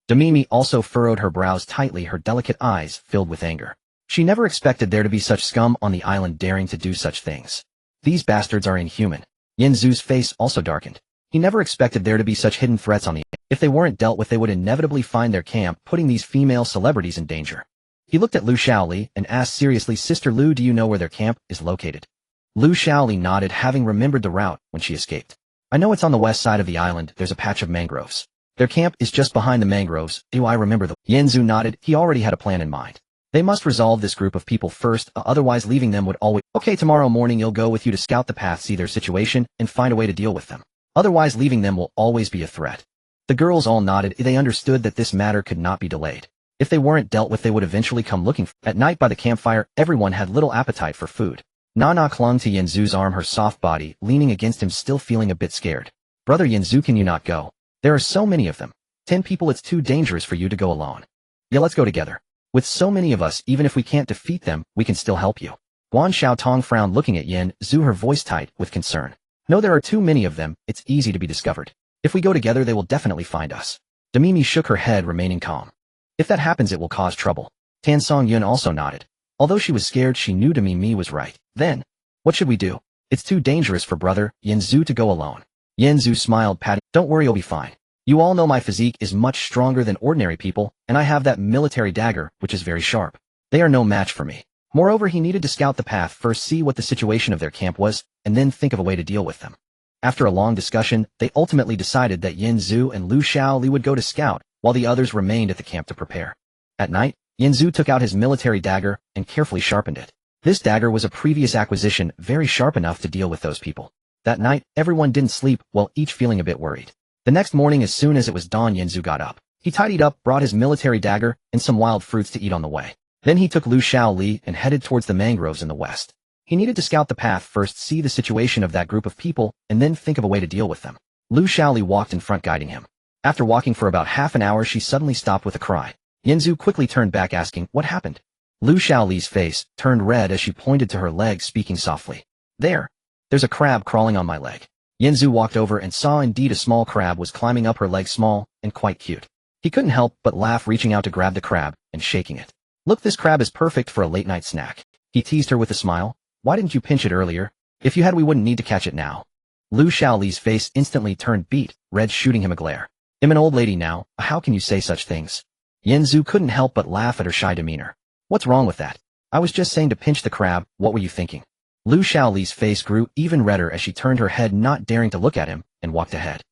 Demimi also furrowed her brows tightly, her delicate eyes filled with anger. She never expected there to be such scum on the island daring to do such things. These bastards are inhuman. Yanzu's face also darkened. He never expected there to be such hidden threats on the island. If they weren't dealt with, they would inevitably find their camp, putting these female celebrities in danger. He looked at Lu Xiaoli and asked seriously, Sister Lu, do you know where their camp is located? Lu Xiaoli nodded, having remembered the route when she escaped. I know it's on the west side of the island. There's a patch of mangroves. Their camp is just behind the mangroves. Do I remember the... Yanzu nodded. He already had a plan in mind. They must resolve this group of people first, otherwise leaving them would always... Okay, tomorrow morning you'll go with you to scout the path, see their situation, and find a way to deal with them. Otherwise leaving them will always be a threat. The girls all nodded. They understood that this matter could not be delayed. If they weren't dealt with, they would eventually come looking for... At night by the campfire, everyone had little appetite for food. Nana clung to Yanzu's arm, her soft body leaning against him, still feeling a bit scared. Brother Yanzu, can you not go? There are so many of them. 10 people, it's too dangerous for you to go alone. Yeah, let's go together. With so many of us, even if we can't defeat them, we can still help you. Guan Xiaotong frowned, looking at Yanzu, her voice tight with concern. No, there are too many of them. It's easy to be discovered. If we go together, they will definitely find us. Demimi shook her head, remaining calm. If that happens, it will cause trouble. Tan Song Yun also nodded. Although she was scared, she knew Demimi was right. Then, what should we do? It's too dangerous for brother Yanzu to go alone. Yanzu smiled, patting. Don't worry, you'll be fine. You all know my physique is much stronger than ordinary people, and I have that military dagger, which is very sharp. They are no match for me. Moreover, he needed to scout the path first, see what the situation of their camp was, and then think of a way to deal with them. After a long discussion, they ultimately decided that Yanzu and Lu Xiaoli would go to scout, while the others remained at the camp to prepare. At night, Yanzu took out his military dagger and carefully sharpened it. This dagger was a previous acquisition, very sharp enough to deal with those people. That night, everyone didn't sleep, while each feeling a bit worried. The next morning, as soon as it was dawn, Yanzu got up. He tidied up, brought his military dagger, and some wild fruits to eat on the way. Then he took Lu Xiaoli and headed towards the mangroves in the west. He needed to scout the path first, see the situation of that group of people, and then think of a way to deal with them. Lu Xiaoli walked in front, guiding him. After walking for about half an hour, she suddenly stopped with a cry. Yanzu quickly turned back, asking, what happened? Lu Xiaoli's face turned red as she pointed to her leg, speaking softly. There's a crab crawling on my leg. Yanzu walked over and saw indeed a small crab was climbing up her leg, small and quite cute. He couldn't help but laugh, reaching out to grab the crab and shaking it. Look, this crab is perfect for a late-night snack. He teased her with a smile. Why didn't you pinch it earlier? If you had, we wouldn't need to catch it now. Lu Xiaoli's face instantly turned beet red, shooting him a glare. I'm an old lady now. How can you say such things? Yanzu couldn't help but laugh at her shy demeanor. What's wrong with that? I was just saying to pinch the crab. What were you thinking? Lu Xiaoli's face grew even redder as she turned her head, not daring to look at him, and walked ahead.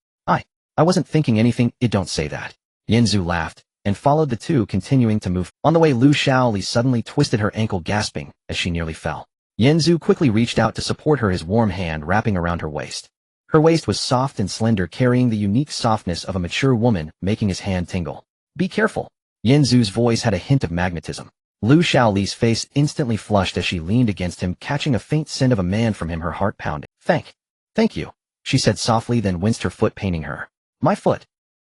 I wasn't thinking anything. Don't say that. Yanzu laughed and followed the two, continuing to move. On the way, Lu Xiaoli suddenly twisted her ankle, gasping as she nearly fell. Yanzu quickly reached out to support her, his warm hand wrapping around her waist. Her waist was soft and slender, carrying the unique softness of a mature woman, making his hand tingle. Be careful. Yanzu's voice had a hint of magnetism. Lu Xiaoli's face instantly flushed as she leaned against him, catching a faint scent of a man from him, her heart pounding. Thank you, she said softly, then winced, her foot paining her. My foot.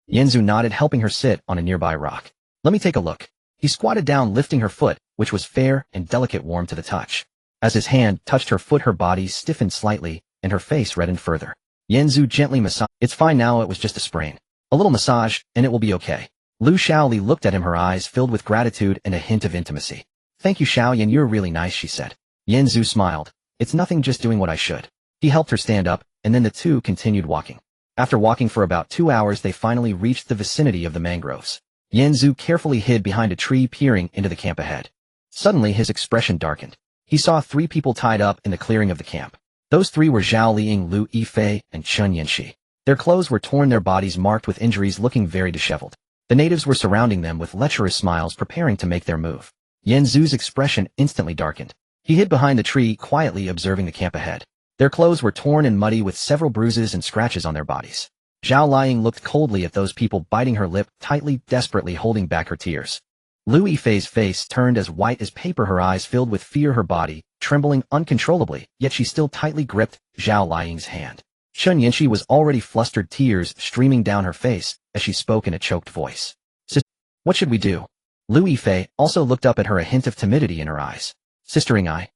Yanzu nodded, helping her sit on a nearby rock. Let me take a look. He squatted down, lifting her foot, which was fair and delicate, warm to the touch. As his hand touched her foot, her body stiffened slightly, and her face reddened further. Yanzu gently massaged. It's fine now, it was just a sprain. A little massage, and it will be okay. Lu Xiaoli looked at him, her eyes filled with gratitude and a hint of intimacy. Thank you, Xiaoyan, you're really nice, she said. Yanzu smiled. It's nothing, just doing what I should. He helped her stand up, and then the two continued walking. After walking for about 2 hours, they finally reached the vicinity of the mangroves. Yanzu carefully hid behind a tree, peering into the camp ahead. Suddenly, his expression darkened. He saw 3 people tied up in the clearing of the camp. Those 3 were Zhao Liying, Lu Yifei, and Chun Yanxi. Their clothes were torn, their bodies marked with injuries, looking very disheveled. The natives were surrounding them with lecherous smiles, preparing to make their move. Yanzu's expression instantly darkened. He hid behind the tree, quietly observing the camp ahead. Their clothes were torn and muddy, with several bruises and scratches on their bodies. Zhao Liying looked coldly at those people, biting her lip tightly, desperately holding back her tears. Lu Yifei's face turned as white as paper, her eyes filled with fear, her body trembling uncontrollably, yet she still tightly gripped Zhao Liying's hand. Chun Yanxi was already flustered, tears streaming down her face as she spoke in a choked voice. Sister, what should we do? Lu Yifei also looked up at her, a hint of timidity in her eyes. Sistering eye.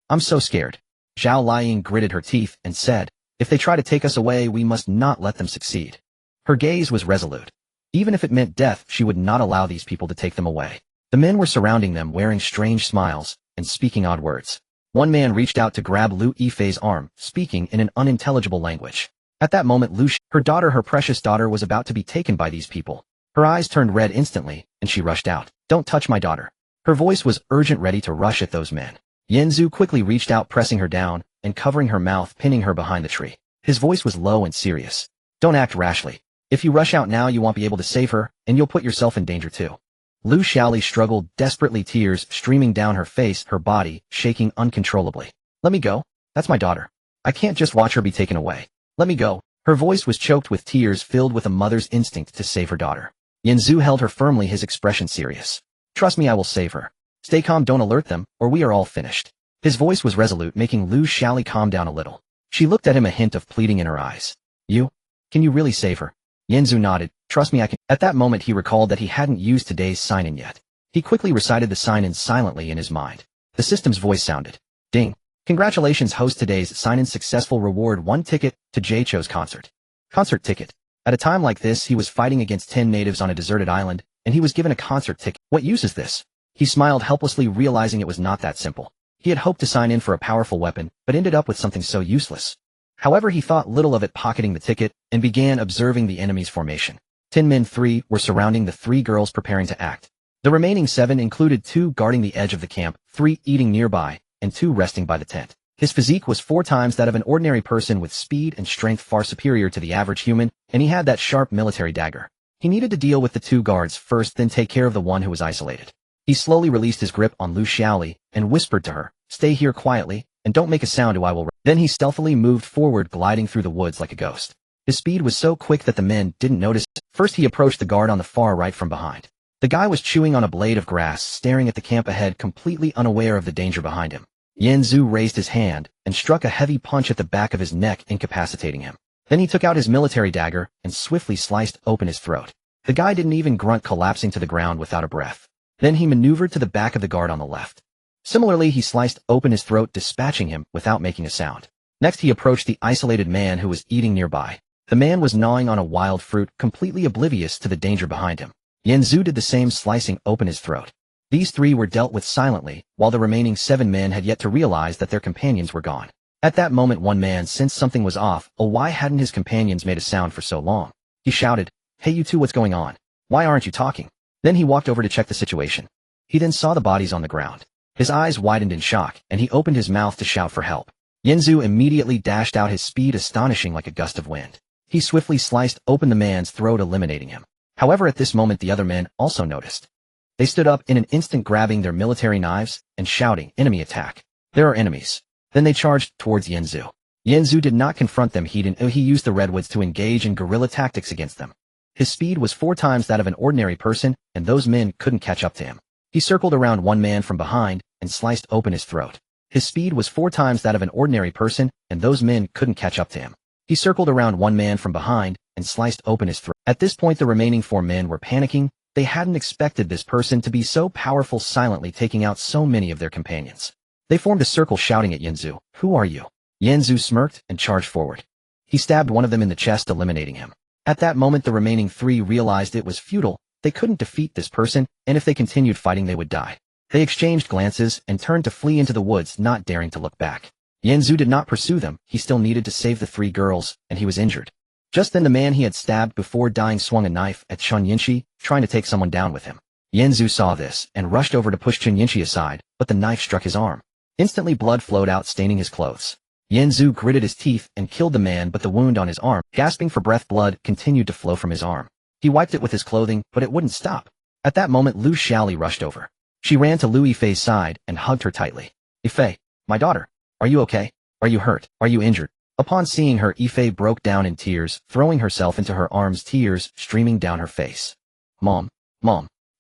I'm so scared. Zhao Liying gritted her teeth and said, if they try to take us away, we must not let them succeed. Her gaze was resolute. Even if it meant death, she would not allow these people to take them away. The men were surrounding them, wearing strange smiles and speaking odd words. One man reached out to grab Lu Yifei's arm, speaking in an unintelligible language. At that moment, her daughter, her precious daughter, was about to be taken by these people. Her eyes turned red instantly, and she rushed out. Don't touch my daughter. Her voice was urgent, ready to rush at those men. Yanzu quickly reached out, pressing her down and covering her mouth, pinning her behind the tree. His voice was low and serious. Don't act rashly. If you rush out now, you won't be able to save her, and you'll put yourself in danger too. Lu Xiaoli struggled desperately, tears streaming down her face, her body shaking uncontrollably. Let me go. That's my daughter. I can't just watch her be taken away. Let me go. Her voice was choked with tears, filled with a mother's instinct to save her daughter. Yanzu held her firmly, his expression serious. Trust me, I will save her. Stay calm, don't alert them, or we are all finished. His voice was resolute, making Lu Xiaoli calm down a little. She looked at him, a hint of pleading in her eyes. Can you really save her? Yanzu nodded. Trust me, I can. At that moment, he recalled that he hadn't used today's sign-in yet. He quickly recited the sign-in silently in his mind. The system's voice sounded. Ding. Congratulations, host, today's sign-in successful, reward 1 ticket to Jaicho's concert. Concert ticket. At a time like this, he was fighting against 10 natives on a deserted island, and he was given a concert ticket. What use is this? He smiled helplessly, realizing it was not that simple. He had hoped to sign in for a powerful weapon, but ended up with something so useless. However, he thought little of it, pocketing the ticket, and began observing the enemy's formation. 10 men, 3 were surrounding the 3 girls, preparing to act. The remaining 7 included 2 guarding the edge of the camp, 3 eating nearby, and 2 resting by the tent. His physique was 4 times that of an ordinary person, with speed and strength far superior to the average human, and he had that sharp military dagger. He needed to deal with the 2 guards first, then take care of the one who was isolated. He slowly released his grip on Lu Xiaoli and whispered to her, stay here quietly, and don't make a sound, or I will. Then he stealthily moved forward, gliding through the woods like a ghost. His speed was so quick that the men didn't notice. First, he approached the guard on the far right from behind. The guy was chewing on a blade of grass, staring at the camp ahead, completely unaware of the danger behind him. Yanzu raised his hand and struck a heavy punch at the back of his neck, incapacitating him. Then he took out his military dagger and swiftly sliced open his throat. The guy didn't even grunt, collapsing to the ground without a breath. Then he maneuvered to the back of the guard on the left. Similarly, he sliced open his throat, dispatching him without making a sound. Next, he approached the isolated man who was eating nearby. The man was gnawing on a wild fruit, completely oblivious to the danger behind him. Yanzu did the same, slicing open his throat. These 3 were dealt with silently, while the remaining 7 men had yet to realize that their companions were gone. At that moment, one man sensed something was off. Oh, why hadn't his companions made a sound for so long? He shouted, hey, you two, what's going on? Why aren't you talking? Then he walked over to check the situation. He then saw the bodies on the ground. His eyes widened in shock, and he opened his mouth to shout for help. Yanzu immediately dashed out, his speed astonishing like a gust of wind. He swiftly sliced open the man's throat, eliminating him. However, at this moment, the other men also noticed. They stood up in an instant, grabbing their military knives and shouting, enemy attack. There are enemies. Then they charged towards Yanzu. Yanzu did not confront them. He used the redwoods to engage in guerrilla tactics against them. His speed was 4 times that of an ordinary person, and those men couldn't catch up to him. He circled around one man from behind and sliced open his throat. His speed was 4 times that of an ordinary person, and those men couldn't catch up to him. He circled around one man from behind and sliced open his throat. At this point, the remaining 4 men were panicking. They hadn't expected this person to be so powerful, silently taking out so many of their companions. They formed a circle, shouting at Yanzu, who are you? Yanzu smirked and charged forward. He stabbed one of them in the chest, eliminating him. At that moment the remaining three realized it was futile. They couldn't defeat this person, and if they continued fighting they would die. They exchanged glances and turned to flee into the woods, not daring to look back. Yanzu did not pursue them. He still needed to save the three girls, and he was injured. Just then the man he had stabbed before dying swung a knife at Chun Yinshi, trying to take someone down with him. Yanzu saw this and rushed over to push Chun Yinshi aside, but the knife struck his arm. Instantly blood flowed out, staining his clothes. Yanzu gritted his teeth and killed the man, but the wound on his arm, gasping for breath, blood continued to flow from his arm. He wiped it with his clothing, but it wouldn't stop. At that moment Lu Xiaoli rushed over. She ran to Lu Yifei's side and hugged her tightly. "Yifei, my daughter, are you okay? Are you hurt? Are you injured?" Upon seeing her, Yifei broke down in tears, throwing herself into her arms, tears streaming down her face. Mom,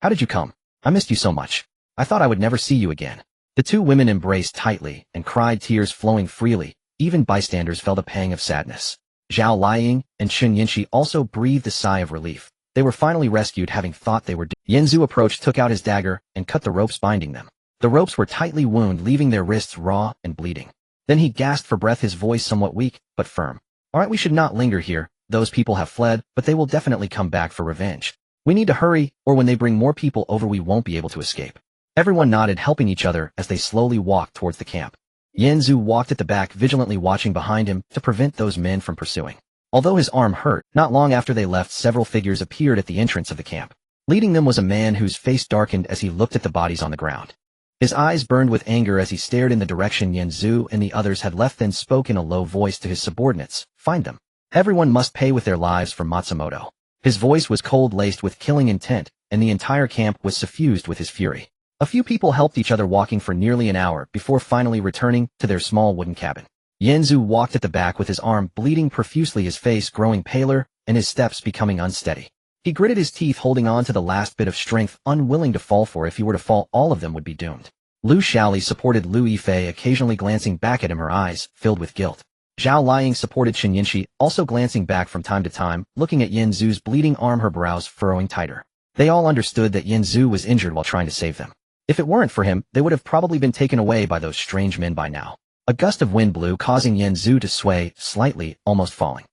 how did you come? I missed you so much. I thought I would never see you again." The two women embraced tightly and cried, tears flowing freely. Even bystanders felt a pang of sadness. Zhao Liang and Chun Yinshi also breathed a sigh of relief. They were finally rescued, having thought they were dead. Yanzu approached, took out his dagger, and cut the ropes binding them. The ropes were tightly wound, leaving their wrists raw and bleeding. Then he gasped for breath, his voice somewhat weak, but firm. "All right, we should not linger here. Those people have fled, but they will definitely come back for revenge. We need to hurry, or when they bring more people over we won't be able to escape." Everyone nodded, helping each other as they slowly walked towards the camp. Yanzu walked at the back, vigilantly watching behind him to prevent those men from pursuing. Although his arm hurt, not long after they left several figures appeared at the entrance of the camp. Leading them was a man whose face darkened as he looked at the bodies on the ground. His eyes burned with anger as he stared in the direction Yanzu and the others had left, then spoke in a low voice to his subordinates. "Find them. Everyone must pay with their lives for Matsumoto." His voice was cold, laced with killing intent, and the entire camp was suffused with his fury. A few people helped each other, walking for nearly an hour before finally returning to their small wooden cabin. Yanzu walked at the back with his arm bleeding profusely, his face growing paler and his steps becoming unsteady. He gritted his teeth, holding on to the last bit of strength, unwilling to fall, for if he were to fall all of them would be doomed. Lu Xiaoli supported Lu Yifei, occasionally glancing back at him, her eyes filled with guilt. Zhao Liang supported Chun Yinshi, also glancing back from time to time, looking at Yanzu's bleeding arm, her brows furrowing tighter. They all understood that Yanzu was injured while trying to save them. If it weren't for him, they would have probably been taken away by those strange men by now. A gust of wind blew, causing Yanzu to sway slightly, almost falling.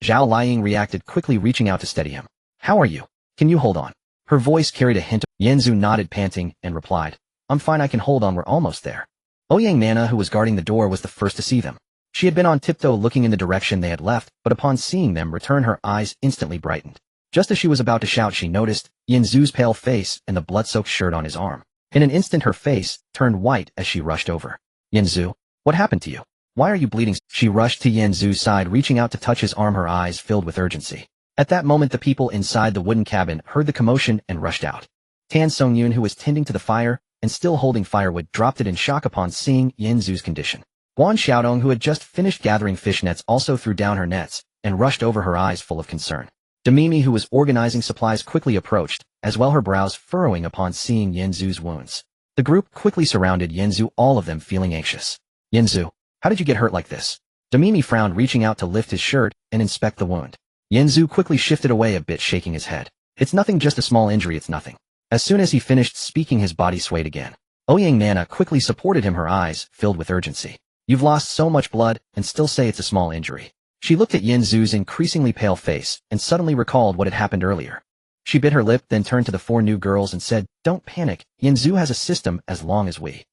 Zhao Liang reacted quickly, reaching out to steady him. "How are you? Can you hold on?" Her voice carried a hint of... Yanzu nodded, panting, and replied, "I'm fine, I can hold on, we're almost there." Ouyang Nana, who was guarding the door, was the first to see them. She had been on tiptoe looking in the direction they had left, but upon seeing them return, her eyes instantly brightened. Just as she was about to shout, she noticed Yanzu's pale face and the blood-soaked shirt on his arm. In an instant her face turned white as she rushed over. "Yanzu, what happened to you? Why are you bleeding?" She rushed to Yanzu's side, reaching out to touch his arm, her eyes filled with urgency. At that moment the people inside the wooden cabin heard the commotion and rushed out. Tan Songyun, who was tending to the fire and still holding firewood, dropped it in shock upon seeing Yanzu's condition. Guan Xiaodong, who had just finished gathering fish nets, also threw down her nets and rushed over, her eyes full of concern. Demimi, who was organizing supplies, quickly approached, as well, her brows furrowing upon seeing Yanzu's wounds. The group quickly surrounded Yanzu, all of them feeling anxious. "Yanzu, how did you get hurt like this?" Demimi frowned, reaching out to lift his shirt and inspect the wound. Yanzu quickly shifted away a bit, shaking his head. "It's nothing, just a small injury, it's nothing." As soon as he finished speaking, his body swayed again. Ouyang Nana quickly supported him, her eyes filled with urgency. "You've lost so much blood and still say it's a small injury." She looked at Yanzu's increasingly pale face and suddenly recalled what had happened earlier. She bit her lip, then turned to the four new girls and said, "Don't panic, Yanzu has a system. As long as we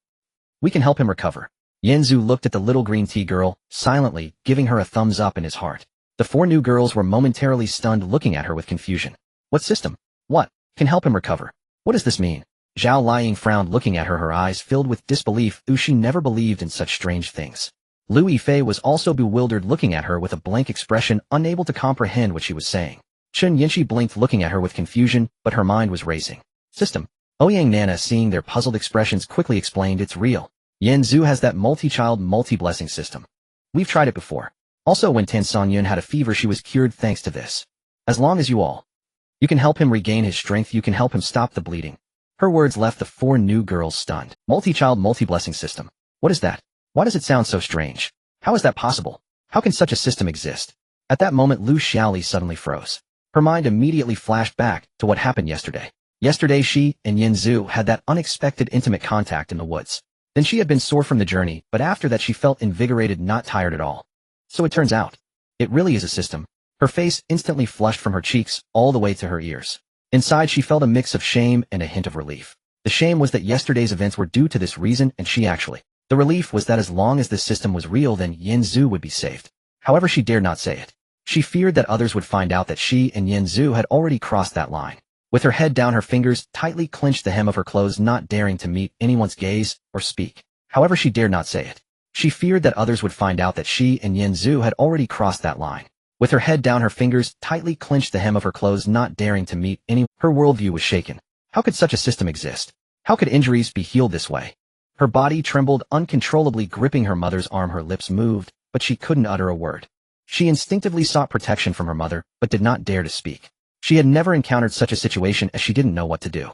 can help him recover." Yanzu looked at the little green tea girl, silently, giving her a thumbs up in his heart. The four new girls were momentarily stunned, looking at her with confusion. "What system? What can help him recover? What does this mean?" Zhao Liang frowned, looking at her, her eyes filled with disbelief. She never believed in such strange things. Lu Yifei was also bewildered, looking at her with a blank expression, unable to comprehend what she was saying. Chun Yinshi blinked, looking at her with confusion, but her mind was racing. "System." Ouyang Nana, seeing their puzzled expressions, quickly explained, "It's real. Yanzu has that multi-child, multi-blessing system. We've tried it before. Also, when Tan Songyun had a fever, she was cured thanks to this. As long as you can help him regain his strength, you can help him stop the bleeding." Her words left the four new girls stunned. Multi-child, multi-blessing system. What is that? Why does it sound so strange? How is that possible? How can such a system exist? At that moment, Lu Xiaoli suddenly froze. Her mind immediately flashed back to what happened yesterday. Yesterday she and Yanzu had that unexpected intimate contact in the woods. Then she had been sore from the journey, but after that she felt invigorated, not tired at all. So it turns out, it really is a system. Her face instantly flushed from her cheeks all the way to her ears. Inside she felt a mix of shame and a hint of relief. The shame was that yesterday's events were due to this reason and she actually. The relief was that as long as this system was real then Yinzu would be saved. However, she dared not say it. She feared that others would find out that she and Yinzu had already crossed that line. With her head down, her fingers tightly clenched the hem of her clothes, not daring to meet anyone's gaze or speak. However, she dared not say it. She feared that others would find out that she and Yinzu had already crossed that line. With her head down, her fingers tightly clenched the hem of her clothes, not daring to meet anyone. Her worldview was shaken. How could such a system exist? How could injuries be healed this way? Her body trembled uncontrollably, gripping her mother's arm. Her lips moved, but she couldn't utter a word. She instinctively sought protection from her mother, but did not dare to speak. She had never encountered such a situation as she didn't know what to do.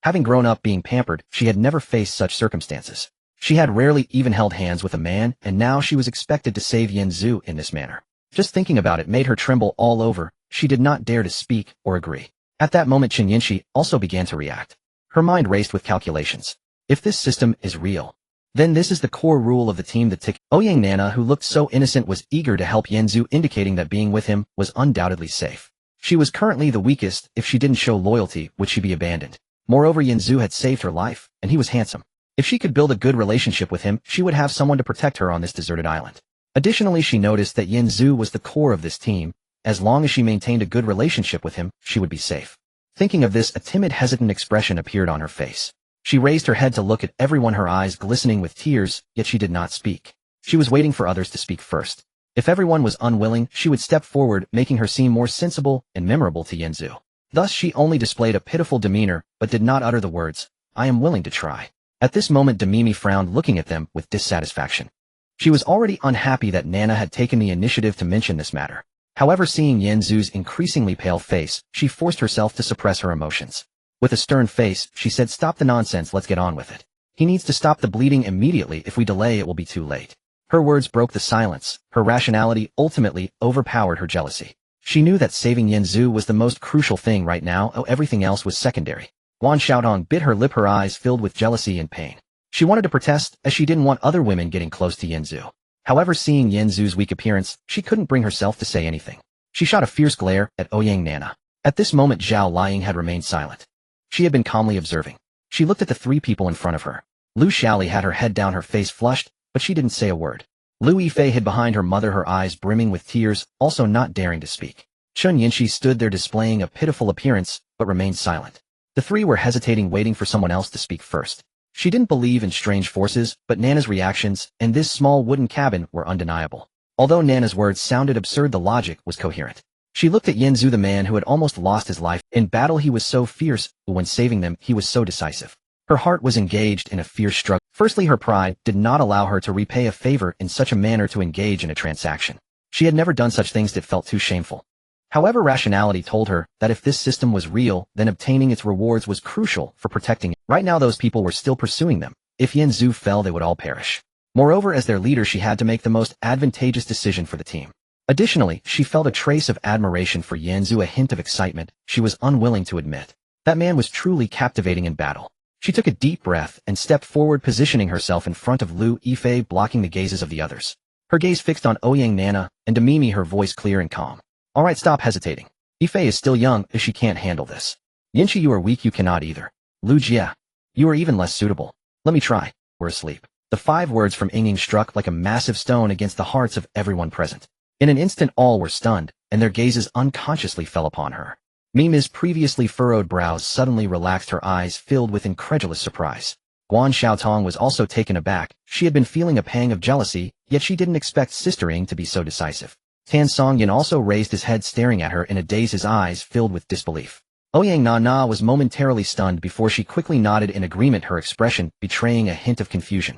Having grown up being pampered, she had never faced such circumstances. She had rarely even held hands with a man, and now she was expected to save Yinzu in this manner. Just thinking about it made her tremble all over. She did not dare to speak or agree. At that moment, Chen Yinshi also began to react. Her mind raced with calculations. If this system is real, then this is the core rule of the team that tick. Ouyang Nana, who looked so innocent, was eager to help Yinzu, indicating that being with him was undoubtedly safe. She was currently the weakest. If she didn't show loyalty, would she be abandoned? Moreover, Yinzu had saved her life, and he was handsome. If she could build a good relationship with him, she would have someone to protect her on this deserted island. Additionally, she noticed that Yinzu was the core of this team. As long as she maintained a good relationship with him, she would be safe. Thinking of this, a timid, hesitant expression appeared on her face. She raised her head to look at everyone, her eyes glistening with tears, yet she did not speak. She was waiting for others to speak first. If everyone was unwilling, she would step forward, making her seem more sensible and memorable to Yinzu. Thus she only displayed a pitiful demeanor, but did not utter the words, "I am willing to try." At this moment Demimi frowned, looking at them with dissatisfaction. She was already unhappy that Nana had taken the initiative to mention this matter. However, seeing Yinzu's increasingly pale face, she forced herself to suppress her emotions. With a stern face, she said, "Stop the nonsense, let's get on with it. He needs to stop the bleeding immediately. If we delay, it will be too late." Her words broke the silence. Her rationality ultimately overpowered her jealousy. She knew that saving Yinzu was the most crucial thing right now. Everything else was secondary. Guan Xiaotong bit her lip, her eyes filled with jealousy and pain. She wanted to protest, as she didn't want other women getting close to Yinzu. However, seeing Yinzu's weak appearance, she couldn't bring herself to say anything. She shot a fierce glare at Ouyang Nana. At this moment, Zhao Liang had remained silent. She had been calmly observing. She looked at the three people in front of her. Lu Xiaoli had her head down, her face flushed, but she didn't say a word. Lu Yifei hid behind her mother, her eyes brimming with tears, also not daring to speak. Chen Yinshi stood there displaying a pitiful appearance, but remained silent. The three were hesitating, waiting for someone else to speak first. She didn't believe in strange forces, but Nana's reactions and this small wooden cabin were undeniable. Although Nana's words sounded absurd, the logic was coherent. She looked at Yinzu, the man who had almost lost his life. In battle he was so fierce, but when saving them he was so decisive. Her heart was engaged in a fierce struggle. Firstly, her pride did not allow her to repay a favor in such a manner, to engage in a transaction. She had never done such things that felt too shameful. However, rationality told her that if this system was real, then obtaining its rewards was crucial for protecting it. Right now those people were still pursuing them. If Yinzu fell, they would all perish. Moreover, as their leader, she had to make the most advantageous decision for the team. Additionally, she felt a trace of admiration for Yinzu, a hint of excitement she was unwilling to admit. That man was truly captivating in battle. She took a deep breath and stepped forward, positioning herself in front of Lu Yifei, blocking the gazes of the others. Her gaze fixed on Ouyang Nana, and Demimi, her voice clear and calm. "Alright, stop hesitating. Yifei is still young, if she can't handle this. Yinshi, you are weak, you cannot either. Lu Jia, you are even less suitable. Let me try. We're asleep." The 5 words from Yingying struck like a massive stone against the hearts of everyone present. In an instant all were stunned, and their gazes unconsciously fell upon her. Mima's previously furrowed brows suddenly relaxed, her eyes filled with incredulous surprise. Guan Xiaotong was also taken aback. She had been feeling a pang of jealousy, yet she didn't expect Sister Ying to be so decisive. Tan Songyan also raised his head, staring at her in a daze, his eyes filled with disbelief. Ouyang Nana was momentarily stunned before she quickly nodded in agreement, her expression betraying a hint of confusion.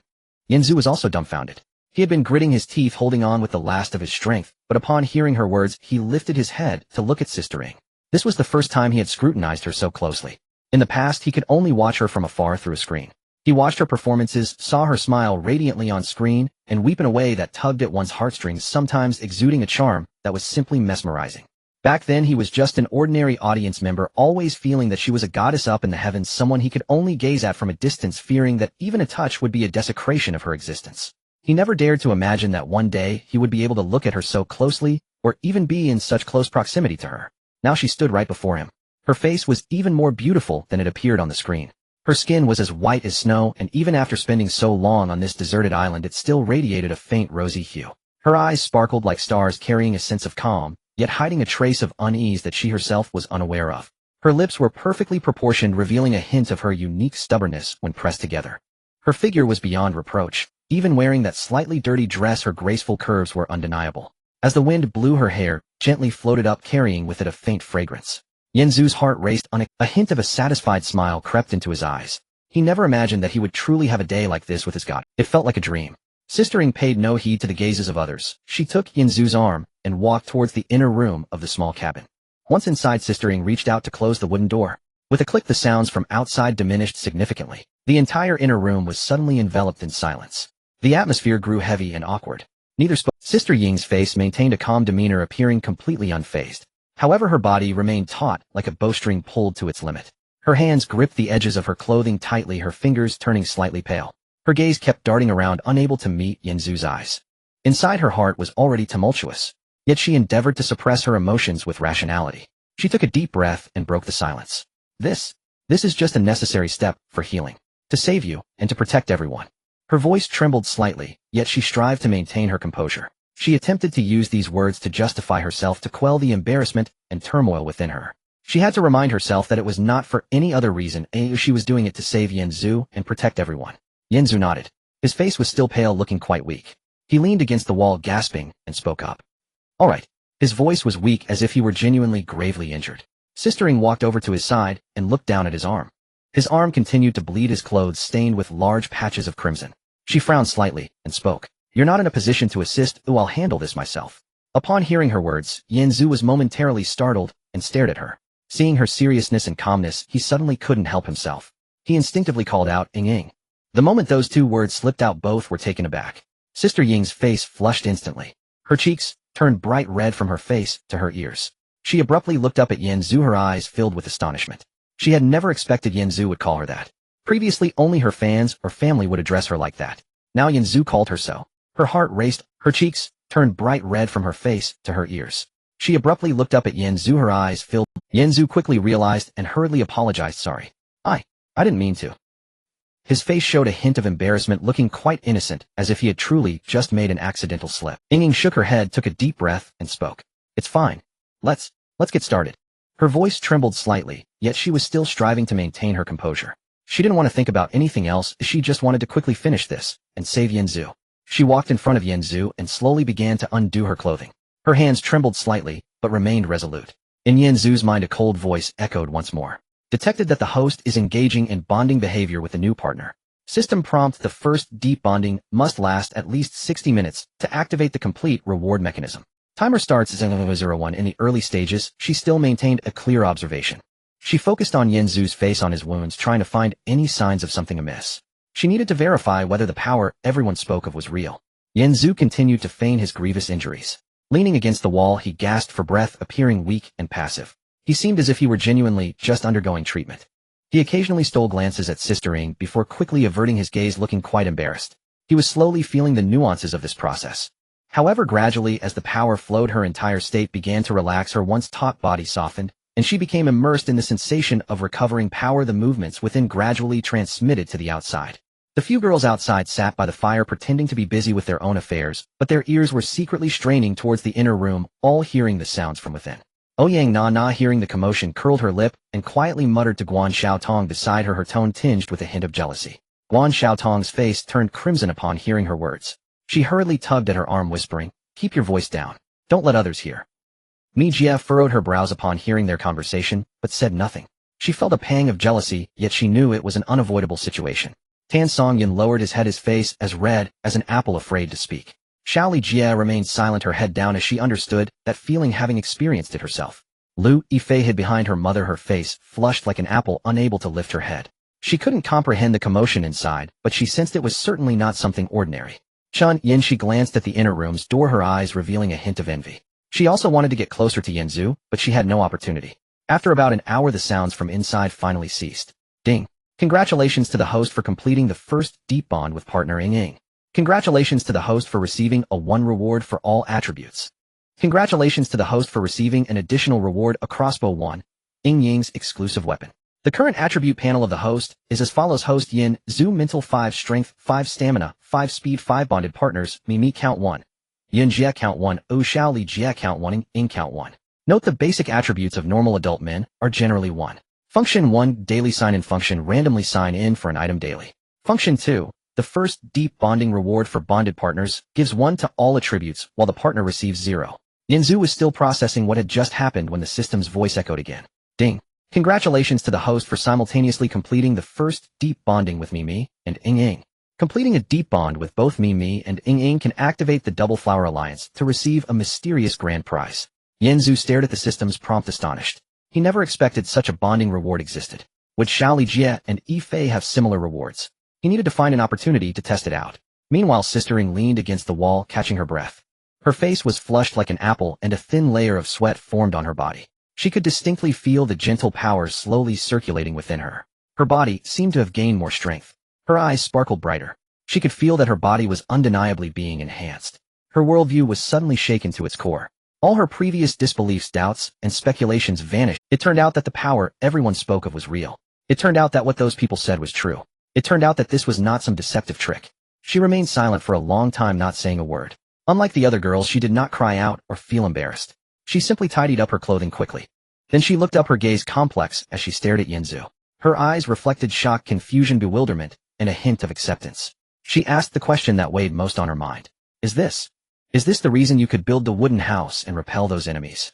Yinzu was also dumbfounded. He had been gritting his teeth, holding on with the last of his strength, but upon hearing her words, he lifted his head to look at Sister Ying. This was the first time he had scrutinized her so closely. In the past, he could only watch her from afar through a screen. He watched her performances, saw her smile radiantly on screen, and weep in a way that tugged at one's heartstrings, sometimes exuding a charm that was simply mesmerizing. Back then, he was just an ordinary audience member, always feeling that she was a goddess up in the heavens, someone he could only gaze at from a distance, fearing that even a touch would be a desecration of her existence. He never dared to imagine that one day he would be able to look at her so closely or even be in such close proximity to her. Now she stood right before him. Her face was even more beautiful than it appeared on the screen. Her skin was as white as snow, and even after spending so long on this deserted island, it still radiated a faint rosy hue. Her eyes sparkled like stars, carrying a sense of calm, yet hiding a trace of unease that she herself was unaware of. Her lips were perfectly proportioned, revealing a hint of her unique stubbornness when pressed together. Her figure was beyond reproach. Even wearing that slightly dirty dress, her graceful curves were undeniable. As the wind blew, her hair gently floated up, carrying with it a faint fragrance. Yanzu's heart raced. A hint of a satisfied smile crept into his eyes. He never imagined that he would truly have a day like this with his god. It felt like a dream. Sister Ying paid no heed to the gazes of others. She took Yanzu's arm and walked towards the inner room of the small cabin. Once inside, Sister Ying reached out to close the wooden door. With a click, the sounds from outside diminished significantly. The entire inner room was suddenly enveloped in silence. The atmosphere grew heavy and awkward. Neither spoke. Sister Ying's face maintained a calm demeanor, appearing completely unfazed. However, her body remained taut, like a bowstring pulled to its limit. Her hands gripped the edges of her clothing tightly, her fingers turning slightly pale. Her gaze kept darting around, unable to meet Yanzu's eyes. Inside, her heart was already tumultuous, yet she endeavored to suppress her emotions with rationality. She took a deep breath and broke the silence. This is just a necessary step for healing, to save you and to protect everyone. Her voice trembled slightly, yet she strived to maintain her composure. She attempted to use these words to justify herself, to quell the embarrassment and turmoil within her. She had to remind herself that it was not for any other reason. She was doing it to save Yanzu and protect everyone. Yanzu nodded. His face was still pale, looking quite weak. He leaned against the wall, gasping, and spoke up. All right. His voice was weak, as if he were genuinely gravely injured. Sister Ying walked over to his side and looked down at his arm. His arm continued to bleed, his clothes stained with large patches of crimson. She frowned slightly and spoke. You're not in a position to assist. I'll handle this myself. Upon hearing her words, Yanzu was momentarily startled and stared at her. Seeing her seriousness and calmness, he suddenly couldn't help himself. He instinctively called out, Ying Ying. The moment those two words slipped out, both were taken aback. Sister Ying's face flushed instantly. Her cheeks turned bright red from her face to her ears. She abruptly looked up at Yanzu, her eyes filled with astonishment. She had never expected Yanzu would call her that. Previously, only her fans or family would address her like that. Now Yanzu called her so. Her heart raced, her cheeks turned bright red from her face to her ears. She abruptly looked up at Yanzu, her eyes filled. Yanzu quickly realized and hurriedly apologized. Sorry. I didn't mean to. His face showed a hint of embarrassment, looking quite innocent, as if he had truly just made an accidental slip. Ying Ying shook her head, took a deep breath, and spoke. It's fine. Let's get started. Her voice trembled slightly, yet she was still striving to maintain her composure. She didn't want to think about anything else. She just wanted to quickly finish this and save Yanzu. She walked in front of Yanzu and slowly began to undo her clothing. Her hands trembled slightly, but remained resolute. In Yanzu's mind, a cold voice echoed once more. Detected that the host is engaging in bonding behavior with a new partner. System prompt: the first deep bonding must last at least 60 minutes to activate the complete reward mechanism. Timer starts as 01. In the early stages, she still maintained a clear observation. She focused on Yanzu's face, on his wounds, trying to find any signs of something amiss. She needed to verify whether the power everyone spoke of was real. Yanzu continued to feign his grievous injuries. Leaning against the wall, he gasped for breath, appearing weak and passive. He seemed as if he were genuinely just undergoing treatment. He occasionally stole glances at Sister Ying before quickly averting his gaze, looking quite embarrassed. He was slowly feeling the nuances of this process. However, gradually, as the power flowed, her entire state began to relax, her once taut body softened, and she became immersed in the sensation of recovering power. The movements within gradually transmitted to the outside. The few girls outside sat by the fire, pretending to be busy with their own affairs, but their ears were secretly straining towards the inner room, all hearing the sounds from within. Ouyang Na, hearing the commotion, curled her lip and quietly muttered to Guan Xiaotong beside her, her tone tinged with a hint of jealousy. Guan Xiaotong's face turned crimson upon hearing her words. She hurriedly tugged at her arm, whispering, "Keep your voice down. Don't let others hear." Mi Jie furrowed her brows upon hearing their conversation, but said nothing. She felt a pang of jealousy, yet she knew it was an unavoidable situation. Tan Songyan lowered his head, his face as red as an apple, afraid to speak. Xiaoli Jie remained silent, her head down, as she understood that feeling, having experienced it herself. Lu Yifei hid behind her mother, her face flushed like an apple, unable to lift her head. She couldn't comprehend the commotion inside, but she sensed it was certainly not something ordinary. Chun Yin, she glanced at the inner room's door, her eyes revealing a hint of envy. She also wanted to get closer to Yanzu, but she had no opportunity. After about an hour, the sounds from inside finally ceased. Ding. Congratulations to the host for completing the first deep bond with partner Ying Ying. Congratulations to the host for receiving a 1 reward for all attributes. Congratulations to the host for receiving an additional reward, a crossbow 1, Ing Ying's exclusive weapon. The current attribute panel of the host is as follows: Host Yin, Zhu Mental 5 Strength, 5 Stamina, 5 Speed, 5 Bonded Partners, Mimi Count 1. Yin Jia Count 1, O Xiao Li Jia Count 1, Ing Count 1. Note the basic attributes of normal adult men are generally 1. Function 1, Daily Sign-In Function, randomly sign in for an item daily. Function 2, the first deep bonding reward for bonded partners, gives 1 to all attributes while the partner receives 0. Yinzu was still processing what had just happened when the system's voice echoed again. Ding. Congratulations to the host for simultaneously completing the first deep bonding with Mimi and Ing Ing. Completing a deep bond with both Mimi and Ing Ing can activate the Double Flower Alliance to receive a mysterious grand prize. Yinzu stared at the system's prompt astonished. He never expected such a bonding reward existed. Would Xiaoli Jie and Yi Fei have similar rewards? He needed to find an opportunity to test it out. Meanwhile, Sister Ing leaned against the wall, catching her breath. Her face was flushed like an apple and a thin layer of sweat formed on her body. She could distinctly feel the gentle powers slowly circulating within her. Her body seemed to have gained more strength. Her eyes sparkled brighter. She could feel that her body was undeniably being enhanced. Her worldview was suddenly shaken to its core. All her previous disbeliefs, doubts, and speculations vanished. It turned out that the power everyone spoke of was real. It turned out that what those people said was true. It turned out that this was not some deceptive trick. She remained silent for a long time, not saying a word. Unlike the other girls, she did not cry out or feel embarrassed. She simply tidied up her clothing quickly. Then she looked up, her gaze complex as she stared at Yinzu. Her eyes reflected shock, confusion, bewilderment, and a hint of acceptance. She asked the question that weighed most on her mind. Is this the reason you could build the wooden house and repel those enemies?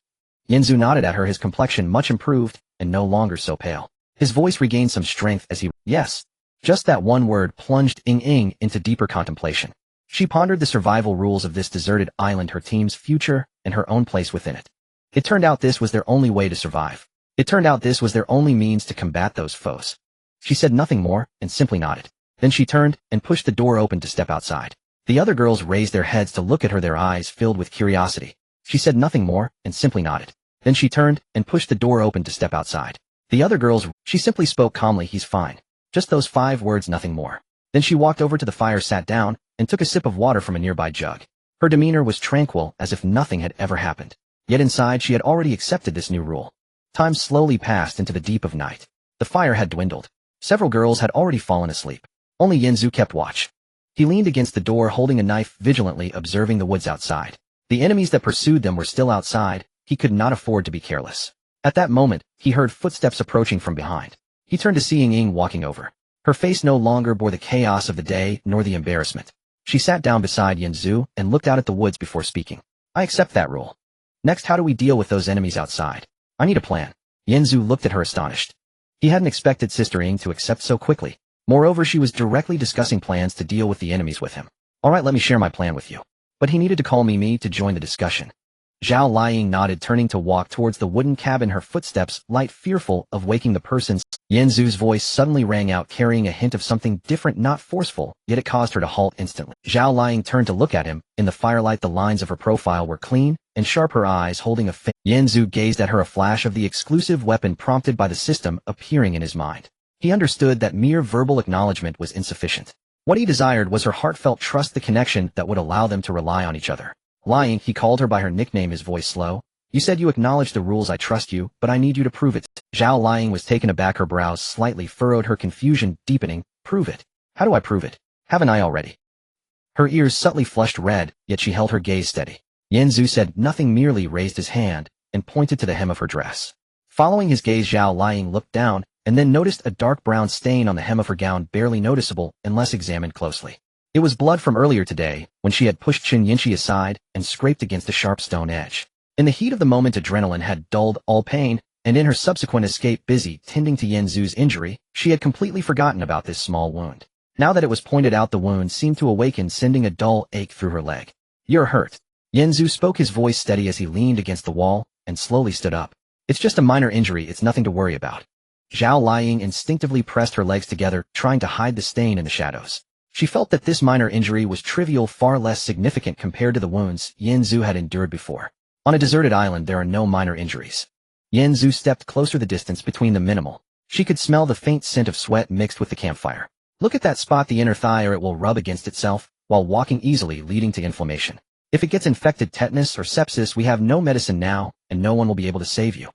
Yinzu nodded at her, his complexion much improved and no longer so pale. His voice regained some strength as he, yes. Just that one word plunged Ing Ing into deeper contemplation. She pondered the survival rules of this deserted island, her team's future, and her own place within it. It turned out this was their only way to survive. It turned out this was their only means to combat those foes. She said nothing more and simply nodded. Then she turned and pushed the door open to step outside. The other girls raised their heads to look at her, their eyes filled with curiosity. She said nothing more and simply nodded. Then she turned and pushed the door open to step outside. The other girls, she simply spoke calmly, he's fine. Just those 5 words, nothing more. Then she walked over to the fire, sat down, and took a sip of water from a nearby jug. Her demeanor was tranquil, as if nothing had ever happened. Yet inside she had already accepted this new rule. Time slowly passed into the deep of night. The fire had dwindled. Several girls had already fallen asleep. Only Yinzu kept watch. He leaned against the door, holding a knife, vigilantly observing the woods outside. The enemies that pursued them were still outside. He could not afford to be careless. At that moment, he heard footsteps approaching from behind. He turned to see Ing Ing walking over. Her face no longer bore the chaos of the day nor the embarrassment. She sat down beside Yinzu and looked out at the woods before speaking. I accept that rule. Next, how do we deal with those enemies outside? I need a plan. Yinzu looked at her astonished. He hadn't expected Sister Ing to accept so quickly. Moreover, she was directly discussing plans to deal with the enemies with him. All right, let me share my plan with you. But he needed to call Mimi to join the discussion. Zhao Liang nodded, turning to walk towards the wooden cabin, her footsteps light, fearful of waking the person. Yinzu's voice suddenly rang out, carrying a hint of something different, not forceful, yet it caused her to halt instantly. Zhao Liang turned to look at him. In the firelight, the lines of her profile were clean and sharp, her eyes holding a fin. Yinzu gazed at her, a flash of the exclusive weapon prompted by the system appearing in his mind. He understood that mere verbal acknowledgement was insufficient. What he desired was her heartfelt trust, the connection that would allow them to rely on each other. Lying, he called her by her nickname, his voice slow. You said you acknowledge the rules, I trust you, but I need you to prove it. Zhao Liang was taken aback, her brows slightly furrowed, her confusion deepening. Prove it? How do I prove it? Haven't I already? Her ears subtly flushed red, yet she held her gaze steady. Yinzu said nothing, merely raised his hand and pointed to the hem of her dress. Following his gaze, Zhao Liang looked down and then noticed a dark brown stain on the hem of her gown, barely noticeable unless examined closely. It was blood from earlier today, when she had pushed Qin Yinshi aside and scraped against a sharp stone edge. In the heat of the moment, adrenaline had dulled all pain, and in her subsequent escape, busy tending to Yinzu's injury, she had completely forgotten about this small wound. Now that it was pointed out, the wound seemed to awaken, sending a dull ache through her leg. You're hurt. Yinzu spoke, his voice steady as he leaned against the wall and slowly stood up. It's just a minor injury, it's nothing to worry about. Zhao Liang instinctively pressed her legs together, trying to hide the stain in the shadows. She felt that this minor injury was trivial, far less significant compared to the wounds Yinzu had endured before. On a deserted island, there are no minor injuries. Yinzu stepped closer, the distance between them minimal. She could smell the faint scent of sweat mixed with the campfire. Look at that spot, the inner thigh, or it will rub against itself, while walking easily, leading to inflammation. If it gets infected tetanus or sepsis, we have no medicine now, and no one will be able to save you.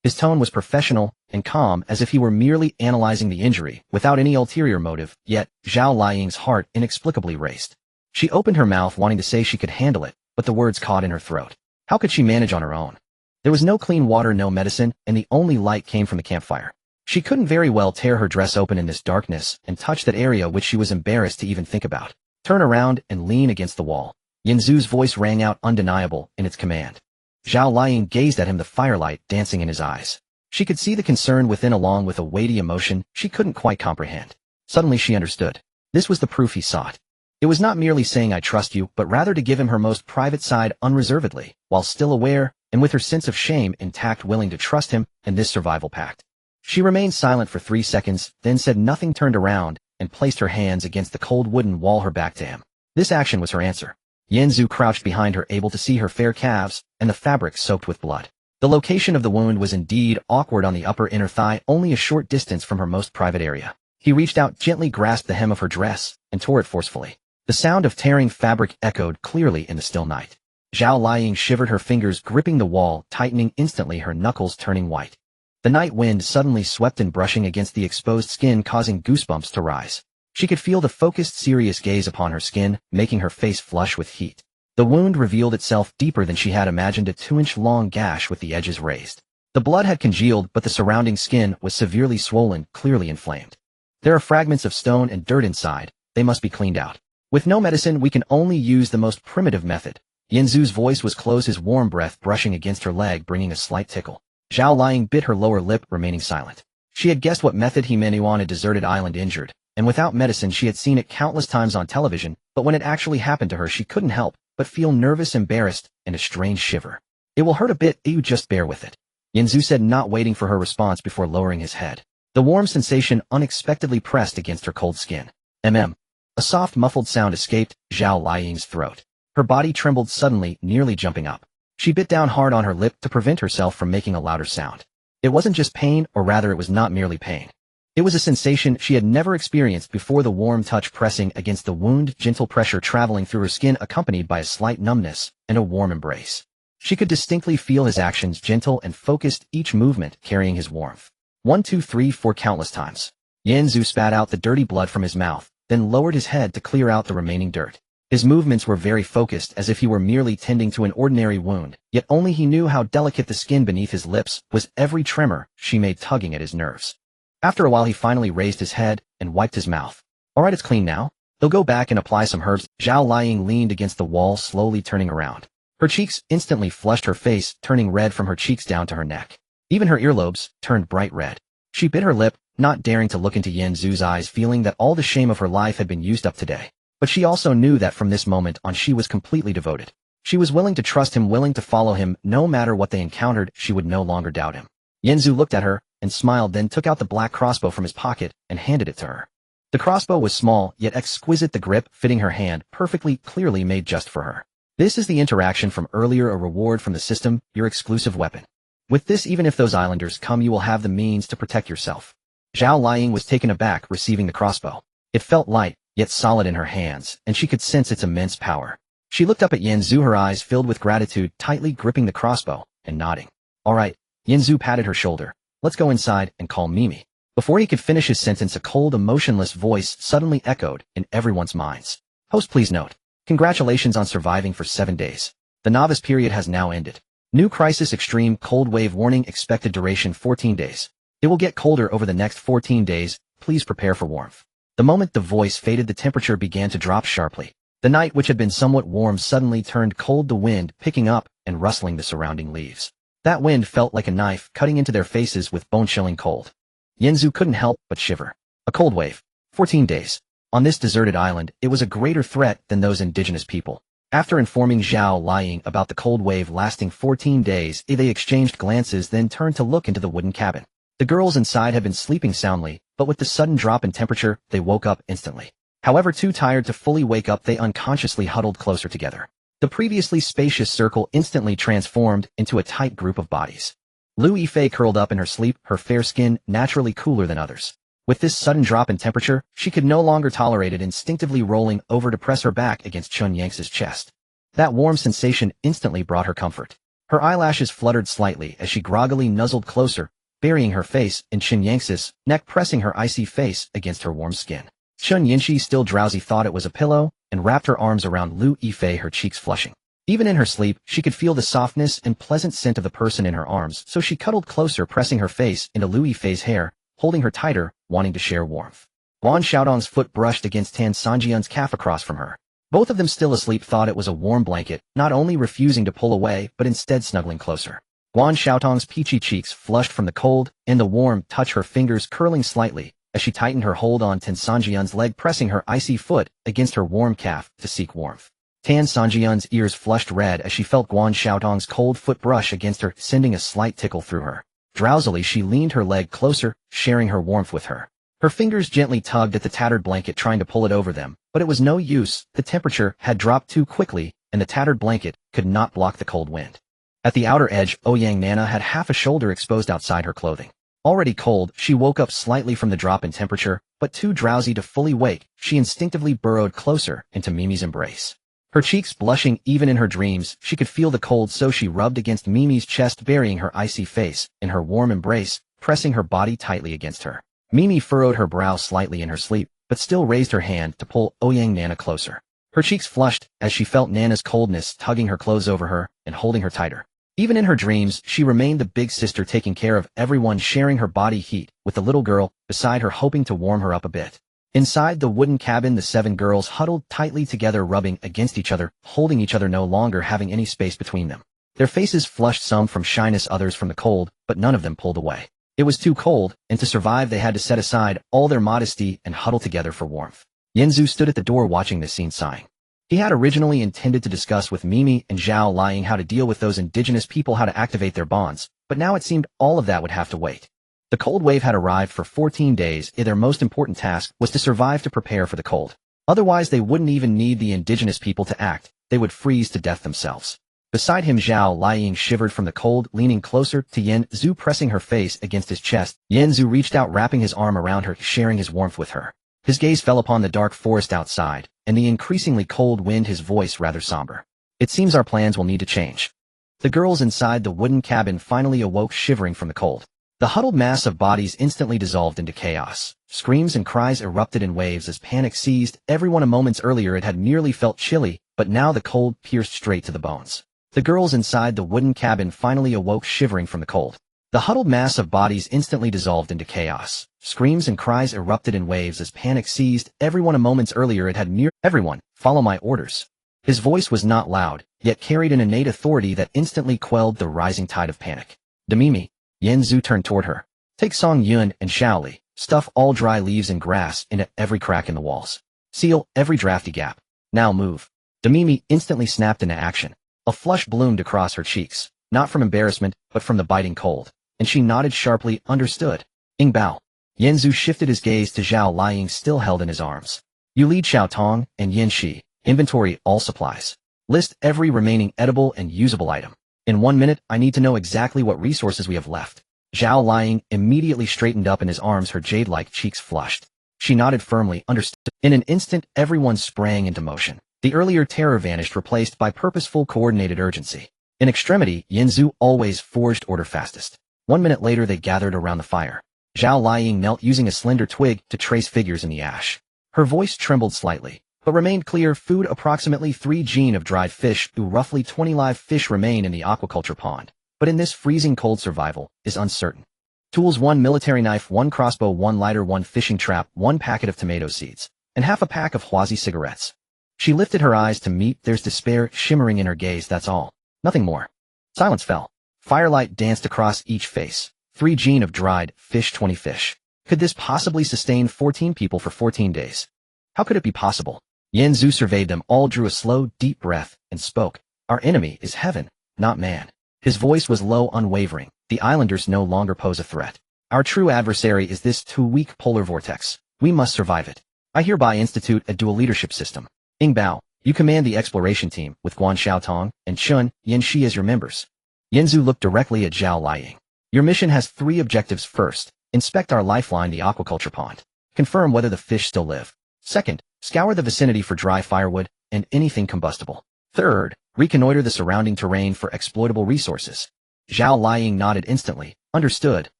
His tone was professional and calm, as if he were merely analyzing the injury, without any ulterior motive, yet Zhao Liying's heart inexplicably raced. She opened her mouth wanting to say she could handle it, but the words caught in her throat. How could she manage on her own? There was no clean water, no medicine, and the only light came from the campfire. She couldn't very well tear her dress open in this darkness and touch that area which she was embarrassed to even think about. Turn around and lean against the wall. Yanzu's voice rang out, undeniable in its command. Zhao Liying gazed at him, the firelight dancing in his eyes. She could see the concern within along with a weighty emotion she couldn't quite comprehend. Suddenly she understood. This was the proof he sought. It was not merely saying I trust you, but rather to give him her most private side unreservedly, while still aware, and with her sense of shame intact, willing to trust him in this survival pact. She remained silent for 3 seconds, then said nothing, turned around, and placed her hands against the cold wooden wall, her back to him. This action was her answer. Yanzu crouched behind her, able to see her fair calves, and the fabric soaked with blood. The location of the wound was indeed awkward, on the upper inner thigh, only a short distance from her most private area. He reached out, gently grasped the hem of her dress, and tore it forcefully. The sound of tearing fabric echoed clearly in the still night. Zhao Liying shivered, her fingers gripping the wall, tightening instantly, her knuckles turning white. The night wind suddenly swept in, brushing against the exposed skin, causing goosebumps to rise. She could feel the focused, serious gaze upon her skin, making her face flush with heat. The wound revealed itself deeper than she had imagined, a 2-inch-long gash with the edges raised. The blood had congealed, but the surrounding skin was severely swollen, clearly inflamed. There are fragments of stone and dirt inside. They must be cleaned out. With no medicine, we can only use the most primitive method. Yanzu's voice was close, his warm breath brushing against her leg, bringing a slight tickle. Zhao Liying bit her lower lip, remaining silent. She had guessed what method he meant on a deserted island, injured, and without medicine. She had seen it countless times on television, but when it actually happened to her, she couldn't help but feel nervous, embarrassed, and a strange shiver. It will hurt a bit, you just bear with it, Yanzu said, not waiting for her response before lowering his head. The warm sensation unexpectedly pressed against her cold skin. A soft, muffled sound escaped Zhao Liying's throat. Her body trembled suddenly, nearly jumping up. She bit down hard on her lip to prevent herself from making a louder sound. It wasn't just pain, or rather it was not merely pain. It was a sensation she had never experienced before, the warm touch pressing against the wound, gentle pressure traveling through her skin, accompanied by a slight numbness and a warm embrace. She could distinctly feel his actions, gentle and focused, each movement carrying his warmth. 1, 2, 3, 4 countless times. Yanzu spat out the dirty blood from his mouth, then lowered his head to clear out the remaining dirt. His movements were very focused, as if he were merely tending to an ordinary wound, yet only he knew how delicate the skin beneath his lips was, every tremor she made tugging at his nerves. After a while he finally raised his head and wiped his mouth. Alright, it's clean now. They'll go back and apply some herbs. Zhao Liying leaned against the wall, slowly turning around. Her cheeks instantly flushed, her face turning red from her cheeks down to her neck. Even her earlobes turned bright red. She bit her lip, not daring to look into Yanzu's eyes, feeling that all the shame of her life had been used up today. But she also knew that from this moment on she was completely devoted. She was willing to trust him, willing to follow him, no matter what they encountered. She would no longer doubt him. Yanzu looked at her and smiled, then took out the black crossbow from his pocket and handed it to her. The crossbow was small, yet exquisite, the grip fitting her hand perfectly, clearly made just for her. This is the interaction from earlier, a reward from the system, your exclusive weapon. With this, even if those islanders come, you will have the means to protect yourself. Zhao Liying was taken aback receiving the crossbow. It felt light, yet solid in her hands, and she could sense its immense power. She looked up at Yanzu, her eyes filled with gratitude, tightly gripping the crossbow and nodding. All right, Yanzu patted her shoulder. Let's go inside and call Mimi. Before he could finish his sentence, a cold, emotionless voice suddenly echoed in everyone's minds. Host, please note. Congratulations on surviving for 7 days. The novice period has now ended. New crisis, extreme cold wave warning, expected duration 14 days. It will get colder over the next 14 days. Please prepare for warmth. The moment the voice faded, the temperature began to drop sharply. The night, which had been somewhat warm, suddenly turned cold, the wind picking up and rustling the surrounding leaves. That wind felt like a knife cutting into their faces with bone-chilling cold. Yanzu couldn't help but shiver. A cold wave. 14 days. On this deserted island, it was a greater threat than those indigenous people. After informing Zhao Liying about the cold wave lasting 14 days, they exchanged glances, then turned to look into the wooden cabin. The girls inside had been sleeping soundly, but with the sudden drop in temperature, they woke up instantly. However, too tired to fully wake up, they unconsciously huddled closer together. The previously spacious circle instantly transformed into a tight group of bodies. Lu Yifei curled up in her sleep, her fair skin naturally cooler than others. With this sudden drop in temperature, she could no longer tolerate it, instinctively rolling over to press her back against Chun Yanx's chest. That warm sensation instantly brought her comfort. Her eyelashes fluttered slightly as she groggily nuzzled closer, burying her face in Chen Yangxi's neck, pressing her icy face against her warm skin. Chen Yinxi, still drowsy, thought it was a pillow and wrapped her arms around Lu Yifei, her cheeks flushing. Even in her sleep, she could feel the softness and pleasant scent of the person in her arms, so she cuddled closer, pressing her face into Lu Yifei's hair, holding her tighter, wanting to share warmth. Guan Xiaodong's foot brushed against Tan Sanjian's calf across from her. Both of them, still asleep, thought it was a warm blanket, not only refusing to pull away but instead snuggling closer. Guan Xiaodong's peachy cheeks flushed from the cold and the warm touch, her fingers curling slightly as she tightened her hold on Tan Sanjian's leg, pressing her icy foot against her warm calf to seek warmth. Tan Sanjian's ears flushed red as she felt Guan Xiaodong's cold foot brush against her, sending a slight tickle through her. Drowsily, she leaned her leg closer, sharing her warmth with her. Her fingers gently tugged at the tattered blanket, trying to pull it over them, but it was no use. The temperature had dropped too quickly, and the tattered blanket could not block the cold wind. At the outer edge, Ouyang Nana had half a shoulder exposed outside her clothing. Already cold, she woke up slightly from the drop in temperature, but too drowsy to fully wake, she instinctively burrowed closer into Mimi's embrace. Her cheeks blushing. Even in her dreams, she could feel the cold, so she rubbed against Mimi's chest, burying her icy face in her warm embrace, pressing her body tightly against her. Mimi furrowed her brow slightly in her sleep, but still raised her hand to pull Ouyang Nana closer. Her cheeks flushed as she felt Nana's coldness tugging her clothes over her and holding her tighter. Even in her dreams, she remained the big sister, taking care of everyone, sharing her body heat with the little girl beside her, hoping to warm her up a bit. Inside the wooden cabin, the 7 girls huddled tightly together, rubbing against each other, holding each other, no longer having any space between them. Their faces flushed, some from shyness, others from the cold, but none of them pulled away. It was too cold, and to survive they had to set aside all their modesty and huddle together for warmth. Yanzu stood at the door watching this scene, sighing. He had originally intended to discuss with Mimi and Zhao Liang how to deal with those indigenous people, how to activate their bonds, but now it seemed all of that would have to wait. The cold wave had arrived for 14 days, and their most important task was to survive, to prepare for the cold. Otherwise they wouldn't even need the indigenous people to act, they would freeze to death themselves. Beside him, Zhao Liang shivered from the cold, leaning closer to Yan Zhu, pressing her face against his chest. Yan Zhu reached out, wrapping his arm around her, sharing his warmth with her. His gaze fell upon the dark forest outside, and the increasingly cold wind, his voice rather somber. It seems our plans will need to change. The girls inside the wooden cabin finally awoke, shivering from the cold. The huddled mass of bodies instantly dissolved into chaos. Screams and cries erupted in waves as panic seized everyone. A moments earlier it had merely felt chilly, but now the cold pierced straight to the bones. The girls inside the wooden cabin finally awoke, shivering from the cold. The huddled mass of bodies instantly dissolved into chaos. Screams and cries erupted in waves as panic seized everyone. A moments earlier it had everyone, follow my orders. His voice was not loud, yet carried an innate authority that instantly quelled the rising tide of panic. Demimi. Yan Zhu turned toward her. Take Song Yun and Shaoli, stuff all dry leaves and grass into every crack in the walls. Seal every drafty gap. Now move. Demimi instantly snapped into action. A flush bloomed across her cheeks, not from embarrassment, but from the biting cold, and she nodded sharply, understood. Ing Bao. Yan Zhu shifted his gaze to Zhao Liang, still held in his arms. You lead Xiao Tong and Yin Shi. Inventory all supplies. List every remaining edible and usable item. In 1 minute, I need to know exactly what resources we have left. Zhao Liang immediately straightened up in his arms, her jade-like cheeks flushed. She nodded firmly, understood. In an instant, everyone sprang into motion. The earlier terror vanished, replaced by purposeful, coordinated urgency. In extremity, Yin Zhu always forged order fastest. 1 minute later they gathered around the fire. Zhao Liang knelt, using a slender twig to trace figures in the ash. Her voice trembled slightly, but remained clear. Food: approximately 3 gene of dried fish, roughly 20 live fish remain in the aquaculture pond, but in this freezing cold survival is uncertain. Tools: 1 military knife, 1 crossbow, 1 lighter, 1 fishing trap, 1 packet of tomato seeds, and half a pack of Huazi cigarettes. She lifted her eyes to meet theirs, despair shimmering in her gaze. That's all. Nothing more. Silence fell. Firelight danced across each face. 3 gene of dried fish, 20 fish. Could this possibly sustain 14 people for 14 days? How could it be possible? Yan Zhu surveyed them all, drew a slow, deep breath, and spoke. Our enemy is heaven, not man. His voice was low, unwavering. The islanders no longer pose a threat. Our true adversary is this too weak polar vortex. We must survive it. I hereby institute a dual leadership system. Ing Bao, you command the exploration team, with Guan Xiaotong and Chun Yin-Shi as your members. Yanzu looked directly at Zhao Liang. Your mission has 3 objectives. First, inspect our lifeline, the aquaculture pond. Confirm whether the fish still live. Second, scour the vicinity for dry firewood and anything combustible. Third, reconnoiter the surrounding terrain for exploitable resources. Zhao Liying nodded instantly. Understood.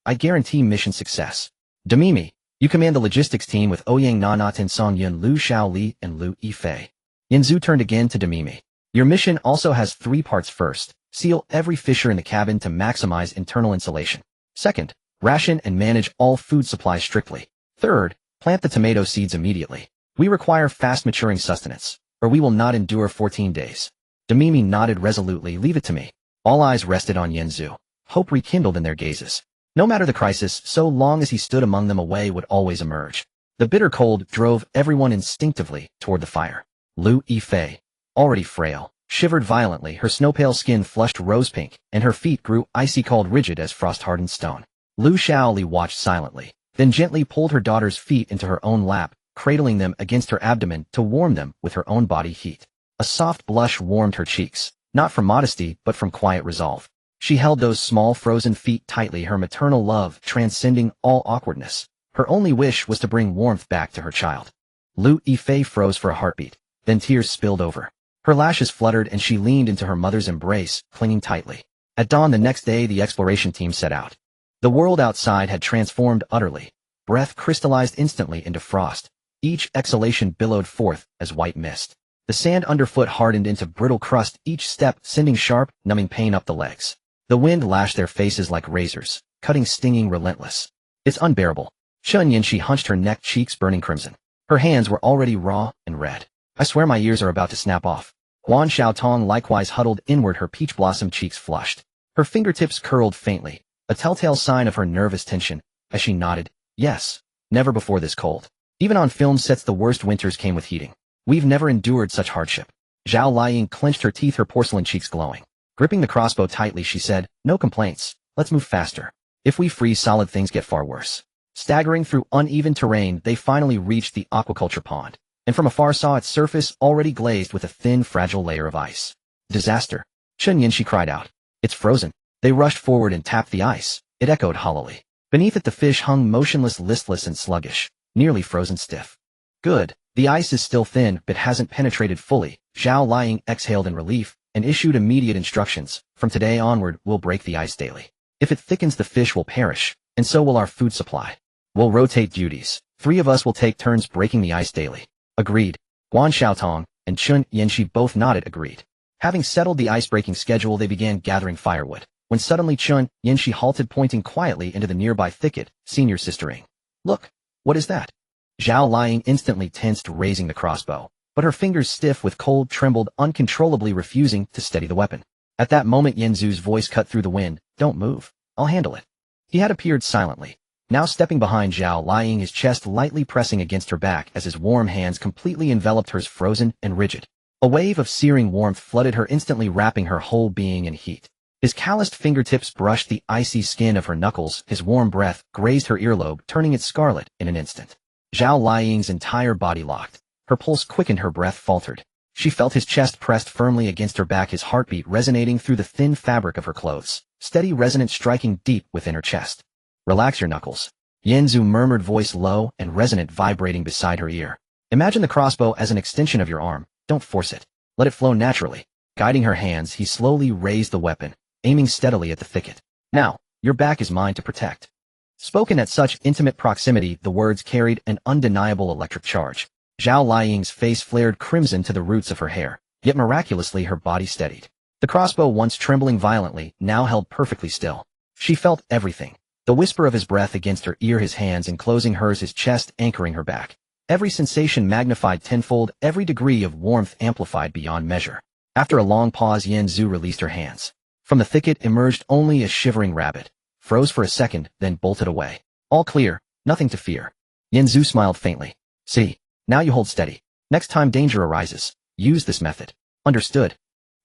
I guarantee mission success. Demimi, you command the logistics team with Ouyang Nana Song Yun Lu Xiaoli and Lu Yifei. Yanzu turned again to Demimi. Your mission also has 3 parts. First, seal every fissure in the cabin to maximize internal insulation. Second, ration and manage all food supplies strictly. Third, plant the tomato seeds immediately. We require fast-maturing sustenance, or we will not endure 14 days. Demimi nodded resolutely. Leave it to me. All eyes rested on Yanzu. Hope rekindled in their gazes. No matter the crisis, so long as he stood among them, a way would always emerge. The bitter cold drove everyone instinctively toward the fire. Lu Yifei, already frail, shivered violently. Her snow-pale skin flushed rose-pink, and her feet grew icy-cold, rigid as frost-hardened stone. Lu Xiaoli watched silently, then gently pulled her daughter's feet into her own lap, cradling them against her abdomen to warm them with her own body heat. A soft blush warmed her cheeks, not from modesty but from quiet resolve. She held those small frozen feet tightly, her maternal love transcending all awkwardness. Her only wish was to bring warmth back to her child. Lu Yifei froze for a heartbeat, then tears spilled over. Her lashes fluttered and she leaned into her mother's embrace, clinging tightly. At dawn the next day, the exploration team set out. The world outside had transformed utterly. Breath crystallized instantly into frost. Each exhalation billowed forth as white mist. The sand underfoot hardened into brittle crust, each step sending sharp, numbing pain up the legs. The wind lashed their faces like razors, cutting, stinging, relentless. It's unbearable. Chun Yinshi hunched her neck, cheeks burning crimson. Her hands were already raw and red. I swear my ears are about to snap off. Guan Xiaotong likewise huddled inward, her peach blossom cheeks flushed. Her fingertips curled faintly, a telltale sign of her nervous tension, as she nodded. Yes, never before this cold. Even on film sets the worst winters came with heating. We've never endured such hardship. Zhao Liying clenched her teeth, her porcelain cheeks glowing. Gripping the crossbow tightly, she said, no complaints. Let's move faster. If we freeze solid, things get far worse. Staggering through uneven terrain, they finally reached the aquaculture pond, and from afar saw its surface already glazed with a thin, fragile layer of ice. Disaster. Chun Yinshi cried out. It's frozen. They rushed forward and tapped the ice. It echoed hollowly. Beneath it the fish hung motionless, listless and sluggish, nearly frozen stiff. Good. The ice is still thin, but hasn't penetrated fully. Zhao Liying exhaled in relief, and issued immediate instructions. From today onward, we'll break the ice daily. If it thickens, the fish will perish, and so will our food supply. We'll rotate duties. 3 of us will take turns breaking the ice daily. Agreed. Guan Xiaotong and Chun Yinshi both nodded. Agreed. Having settled the ice-breaking schedule, they began gathering firewood, when suddenly Chun Yinshi halted, pointing quietly into the nearby thicket. Senior sistering. Look. What is that? Zhao Liying instantly tensed, raising the crossbow, but her fingers, stiff with cold, trembled uncontrollably, refusing to steady the weapon. At that moment, Yanzu's voice cut through the wind. Don't move. I'll handle it. He had appeared silently, now stepping behind Zhao Liying, his chest lightly pressing against her back as his warm hands completely enveloped hers, frozen and rigid. A wave of searing warmth flooded her, instantly wrapping her whole being in heat. His calloused fingertips brushed the icy skin of her knuckles, his warm breath grazed her earlobe, turning it scarlet in an instant. Zhao Liying's entire body locked. Her pulse quickened, her breath faltered. She felt his chest pressed firmly against her back, his heartbeat resonating through the thin fabric of her clothes, steady, resonant, striking deep within her chest. Relax your knuckles. Yanzu murmured, voice low and resonant, vibrating beside her ear. Imagine the crossbow as an extension of your arm. Don't force it. Let it flow naturally. Guiding her hands, he slowly raised the weapon, aiming steadily at the thicket. Now, your back is mine to protect. Spoken at such intimate proximity, the words carried an undeniable electric charge. Zhao Liying's face flared crimson to the roots of her hair, yet miraculously her body steadied. The crossbow, once trembling violently, now held perfectly still. She felt everything. The whisper of his breath against her ear, his hands enclosing hers, his chest anchoring her back. Every sensation magnified tenfold, every degree of warmth amplified beyond measure. After a long pause, Yanzu released her hands. From the thicket emerged only a shivering rabbit, froze for a second, then bolted away. All clear, nothing to fear. Yanzu smiled faintly. See, now you hold steady. Next time danger arises, use this method. Understood.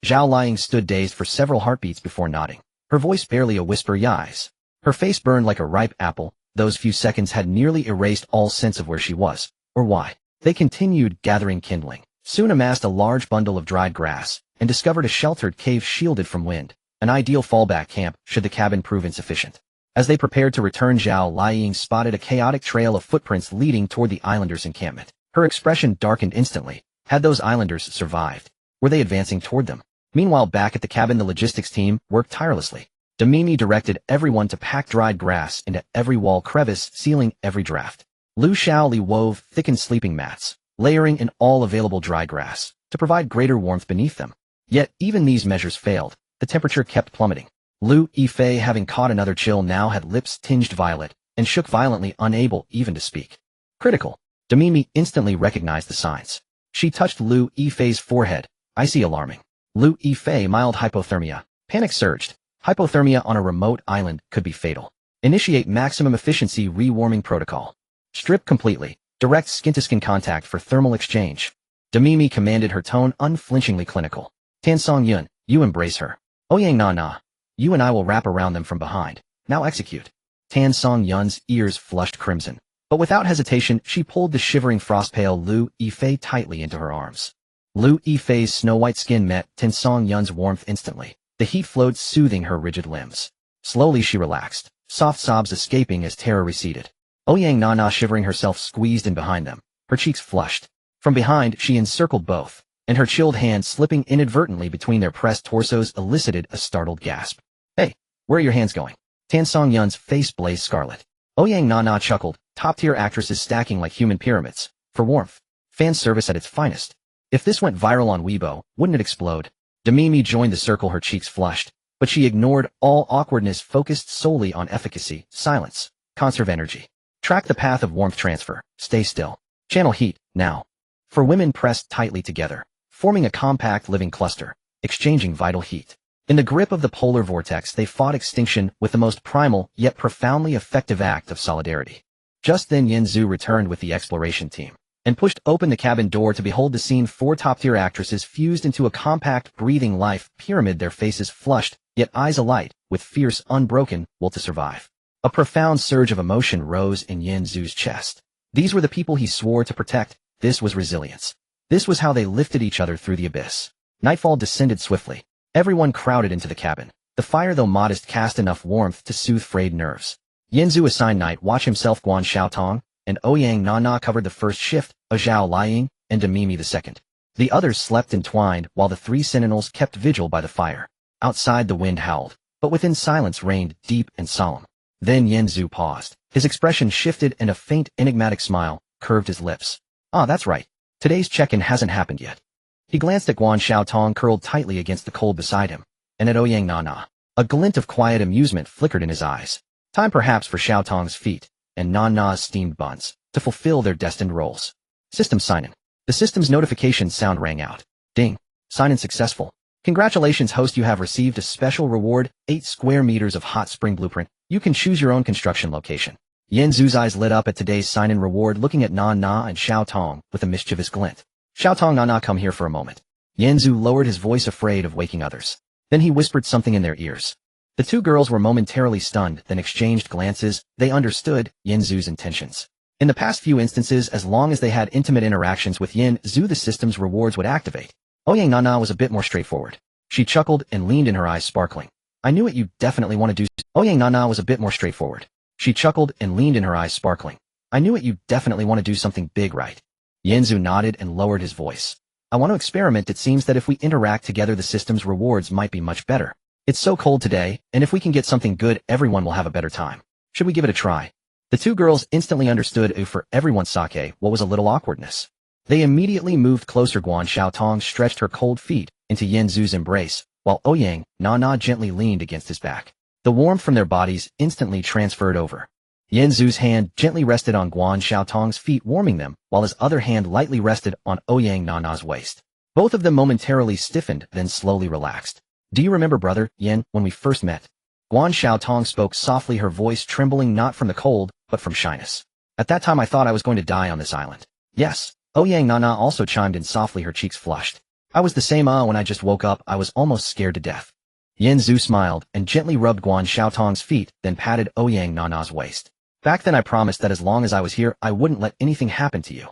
Zhao Liying stood dazed for several heartbeats before nodding. Her voice barely a whisper. Yes. Her face burned like a ripe apple. Those few seconds had nearly erased all sense of where she was, or why. They continued gathering kindling, soon amassed a large bundle of dried grass, and discovered a sheltered cave shielded from wind, an ideal fallback camp should the cabin prove insufficient. As they prepared to return, Zhao Liying spotted a chaotic trail of footprints leading toward the islanders' encampment. Her expression darkened instantly. Had those islanders survived? Were they advancing toward them? Meanwhile, back at the cabin, the logistics team worked tirelessly. Demimi directed everyone to pack dried grass into every wall crevice, sealing every draft. Lu Shaoli wove thickened sleeping mats, layering in all available dry grass, to provide greater warmth beneath them. Yet, even these measures failed. The temperature kept plummeting. Lu Yifei, having caught another chill, now had lips tinged violet, and shook violently, unable even to speak. Critical. Demimi instantly recognized the signs. She touched Lu Yifei's forehead. Icy, alarming. Lu Yifei, mild hypothermia. Panic surged. Hypothermia on a remote island could be fatal. Initiate maximum efficiency rewarming protocol. Strip completely. Direct skin-to-skin contact for thermal exchange. Demimi commanded, her tone unflinchingly clinical. Tan Song Yun, you embrace her. Ouyang Na Na. You and I will wrap around them from behind. Now execute. Tan Song Yun's ears flushed crimson. But without hesitation, she pulled the shivering frostpale Lu Yifei tightly into her arms. Lu Yifei's snow-white skin met Tan Song Yun's warmth instantly. The heat flowed, soothing her rigid limbs. Slowly she relaxed, soft sobs escaping as terror receded. Ouyang Na Na, shivering herself, squeezed in behind them. Her cheeks flushed. From behind, she encircled both, and her chilled hand slipping inadvertently between their pressed torsos elicited a startled gasp. Hey, where are your hands going? Tan Song Yun's face blazed scarlet. Ouyang Na Na chuckled, top-tier actresses stacking like human pyramids. For warmth. Fan service at its finest. If this went viral on Weibo, wouldn't it explode? Demimi joined the circle, her cheeks flushed, but she ignored all awkwardness, focused solely on efficacy, silence, conserve energy. Track the path of warmth transfer, stay still. Channel heat, now. For women pressed tightly together, forming a compact living cluster, exchanging vital heat. In the grip of the polar vortex, they fought extinction with the most primal yet profoundly effective act of solidarity. Just then Yin Zhu returned with the exploration team and pushed open the cabin door to behold the scene. 4 top-tier actresses fused into a compact, breathing life pyramid, their faces flushed, yet eyes alight, with fierce, unbroken will to survive. A profound surge of emotion rose in Yin Zhu's chest. These were the people he swore to protect. This was resilience. This was how they lifted each other through the abyss. Nightfall descended swiftly. Everyone crowded into the cabin. The fire, though modest, cast enough warmth to soothe frayed nerves. Yin Zhu assigned night watch himself. Guan Xiaotong and Ouyang Na Na covered the first shift, Zhao Liying and Demimi the second. The others slept entwined while the 3 sentinels kept vigil by the fire. Outside the wind howled, but within silence reigned, deep and solemn. Then Yin Zhu paused. His expression shifted and a faint, enigmatic smile curved his lips. Ah, that's right. Today's check-in hasn't happened yet. He glanced at Guan Xiaotong, curled tightly against the cold beside him, and at Ouyang Na Na. A glint of quiet amusement flickered in his eyes. Time perhaps for Xiaotong's feet and Na Na's steamed buns to fulfill their destined roles. System sign-in. The system's notification sound rang out. Ding. Sign-in successful. Congratulations, host, you have received a special reward, 8 square meters of hot spring blueprint. You can choose your own construction location. Yin Zhu's eyes lit up at today's sign-in reward, looking at Na Na and Xiaotong with a mischievous glint. Xiaotong, Na Na, come here for a moment. Yin Zhu lowered his voice, afraid of waking others. Then he whispered something in their ears. The 2 girls were momentarily stunned, then exchanged glances. They understood Yin Zhu's intentions. In the past few instances, as long as they had intimate interactions with Yin Zhu, the system's rewards would activate. Ouyang Na Na was a bit more straightforward. She chuckled and leaned in, her eyes sparkling. I knew it, you definitely want to do. Ouyang Na Na was a bit more straightforward. She chuckled and leaned in, her eyes sparkling. I knew it, you definitely want to do something big, right? Yin Zhu nodded and lowered his voice. I want to experiment. It seems that if we interact together, the system's rewards might be much better. It's so cold today, and if we can get something good, everyone will have a better time. Should we give it a try? The 2 girls instantly understood. For everyone's sake, what was a little awkwardness. They immediately moved closer. Guan Xiaotong stretched her cold feet into Yin Zhu's embrace, while Ouyang Na Na gently leaned against his back. The warmth from their bodies instantly transferred over. Yin Zhu's hand gently rested on Guan Xiaotong's feet, warming them, while his other hand lightly rested on Ouyang Na Na's waist. Both of them momentarily stiffened, then slowly relaxed. Do you remember, brother Yin, when we first met? Guan Xiaotong spoke softly, her voice trembling not from the cold, but from shyness. At that time I thought I was going to die on this island. Yes. Ouyang Na Na also chimed in softly, her cheeks flushed. I was the same. When I just woke up, I was almost scared to death. Yin Zhu smiled and gently rubbed Guan Xiaotong's feet, then patted Ouyang Na Na's waist. Back then I promised that as long as I was here, I wouldn't let anything happen to you.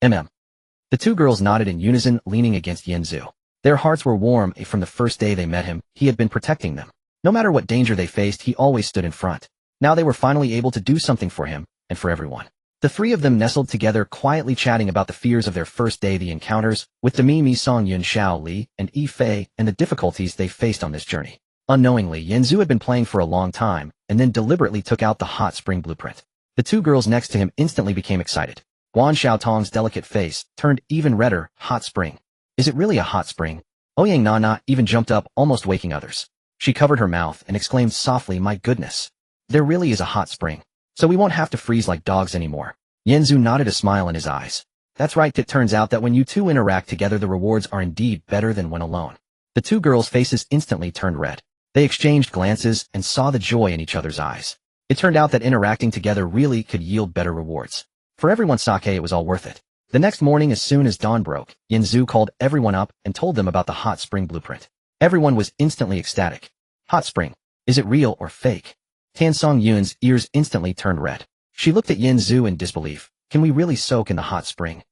The 2 girls nodded in unison, leaning against Yin Zhu. Their hearts were warm. From the first day they met him, he had been protecting them. No matter what danger they faced, he always stood in front. Now they were finally able to do something for him, and for everyone. The three of them nestled together quietly chatting about the fears of their first day, the encounters with Demi Mi Song Yun Xiao Li and Yi Fei, and the difficulties they faced on this journey. Unknowingly, Yanzu had been playing for a long time, and then deliberately took out the hot spring blueprint. The two girls next to him instantly became excited. Guan Xiaotong's delicate face turned even redder. Hot spring. Is it really a hot spring? Ouyang Nana even jumped up, almost waking others. She covered her mouth and exclaimed softly, my goodness. There really is a hot spring. So we won't have to freeze like dogs anymore. Yanzu nodded, a smile in his eyes. That's right, it turns out that when you two interact together the rewards are indeed better than when alone. The two girls' faces instantly turned red. They exchanged glances and saw the joy in each other's eyes. It turned out that interacting together really could yield better rewards. For everyone's sake, it was all worth it. The next morning, as soon as dawn broke, Yanzu called everyone up and told them about the hot spring blueprint. Everyone was instantly ecstatic. Hot spring. Is it real or fake? Tan Song Yun's ears instantly turned red. She looked at Yanzu in disbelief. Can we really soak in the hot spring?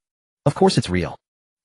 Of course it's real.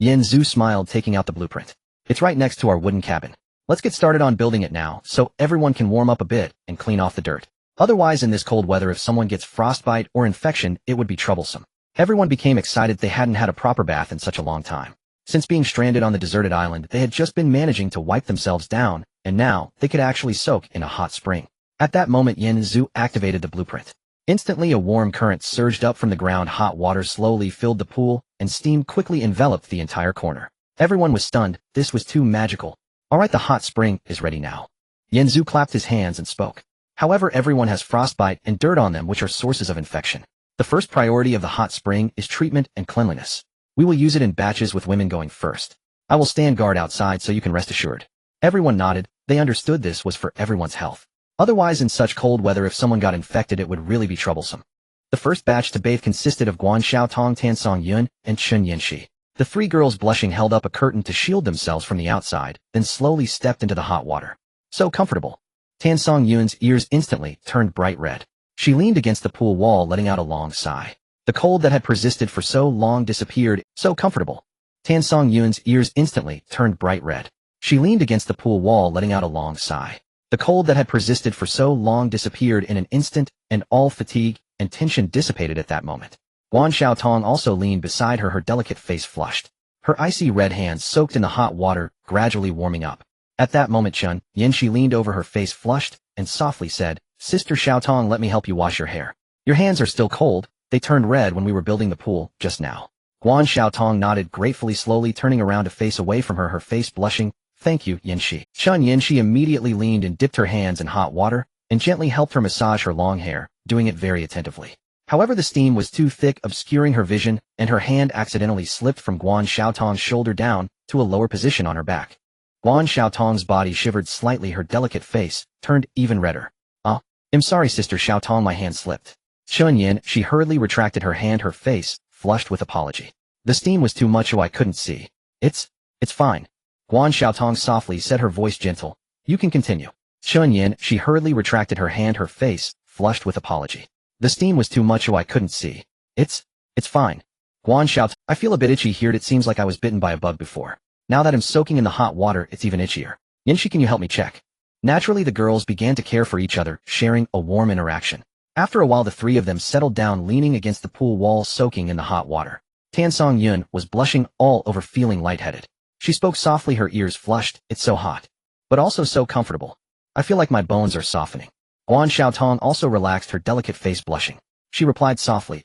Yanzu smiled, taking out the blueprint. It's right next to our wooden cabin. Let's get started on building it now, so everyone can warm up a bit and clean off the dirt. Otherwise, in this cold weather, if someone gets frostbite or infection, it would be troublesome. Everyone became excited. They hadn't had a proper bath in such a long time. Since being stranded on the deserted island, they had just been managing to wipe themselves down, and now they could actually soak in a hot spring. At that moment, Yanzu activated the blueprint. Instantly, a warm current surged up from the ground. Hot water slowly filled the pool, and steam quickly enveloped the entire corner. Everyone was stunned. This was too magical. All right, the hot spring is ready now. Yanzu clapped his hands and spoke. However, everyone has frostbite and dirt on them, which are sources of infection. The first priority of the hot spring is treatment and cleanliness. We will use it in batches, with women going first. I will stand guard outside so you can rest assured. Everyone nodded. They understood this was for everyone's health. Otherwise, in such cold weather, if someone got infected, it would really be troublesome. The first batch to bathe consisted of Guan Xiaotong, Tan Song Yun, and Chun Yanxi. The three girls, blushing, held up a curtain to shield themselves from the outside, then slowly stepped into the hot water. So comfortable. Tan Song Yun's ears instantly turned bright red. She leaned against the pool wall, letting out a long sigh. The cold that had persisted for so long disappeared. So comfortable. Tan Song Yun's ears instantly turned bright red. She leaned against the pool wall, letting out a long sigh. The cold that had persisted for so long disappeared in an instant, and all fatigue and tension dissipated at that moment. Guan Xiaotong also leaned beside her, her delicate face flushed. Her icy red hands soaked in the hot water, gradually warming up. At that moment, Chun Yanxi leaned over, her face flushed, and softly said, Sister Xiaotong, let me help you wash your hair. Your hands are still cold. They turned red when we were building the pool just now. Guan Xiaotong nodded gratefully, slowly turning around to face away from her, her face blushing. Thank you, Yanxi. Chun Yanxi immediately leaned and dipped her hands in hot water, and gently helped her massage her long hair, doing it very attentively. However, the steam was too thick, obscuring her vision, and her hand accidentally slipped from Guan Xiaotong's shoulder down to a lower position on her back. Guan Xiaotong's body shivered slightly, her delicate face turned even redder. I'm sorry, Sister Xiaotong, my hand slipped. Chun Yin, she hurriedly retracted her hand, her face flushed with apology. The steam was too much, so I couldn't see. It's fine. Guan Xiaotong softly said, her voice gentle. You can continue. Chun Yin, she hurriedly retracted her hand, her face flushed with apology. The steam was too much, so I couldn't see. It's fine. Guan Xiaotong, I feel a bit itchy here. It seems like I was bitten by a bug before. Now that I'm soaking in the hot water, it's even itchier. Yanxi, can you help me check? Naturally, the girls began to care for each other, sharing a warm interaction. After a while, the three of them settled down, leaning against the pool wall, soaking in the hot water. Tan Song Yun was blushing all over, feeling lightheaded. She spoke softly, her ears flushed. It's so hot, but also so comfortable. I feel like my bones are softening. Guan Xiaotong also relaxed, her delicate face blushing. She replied softly,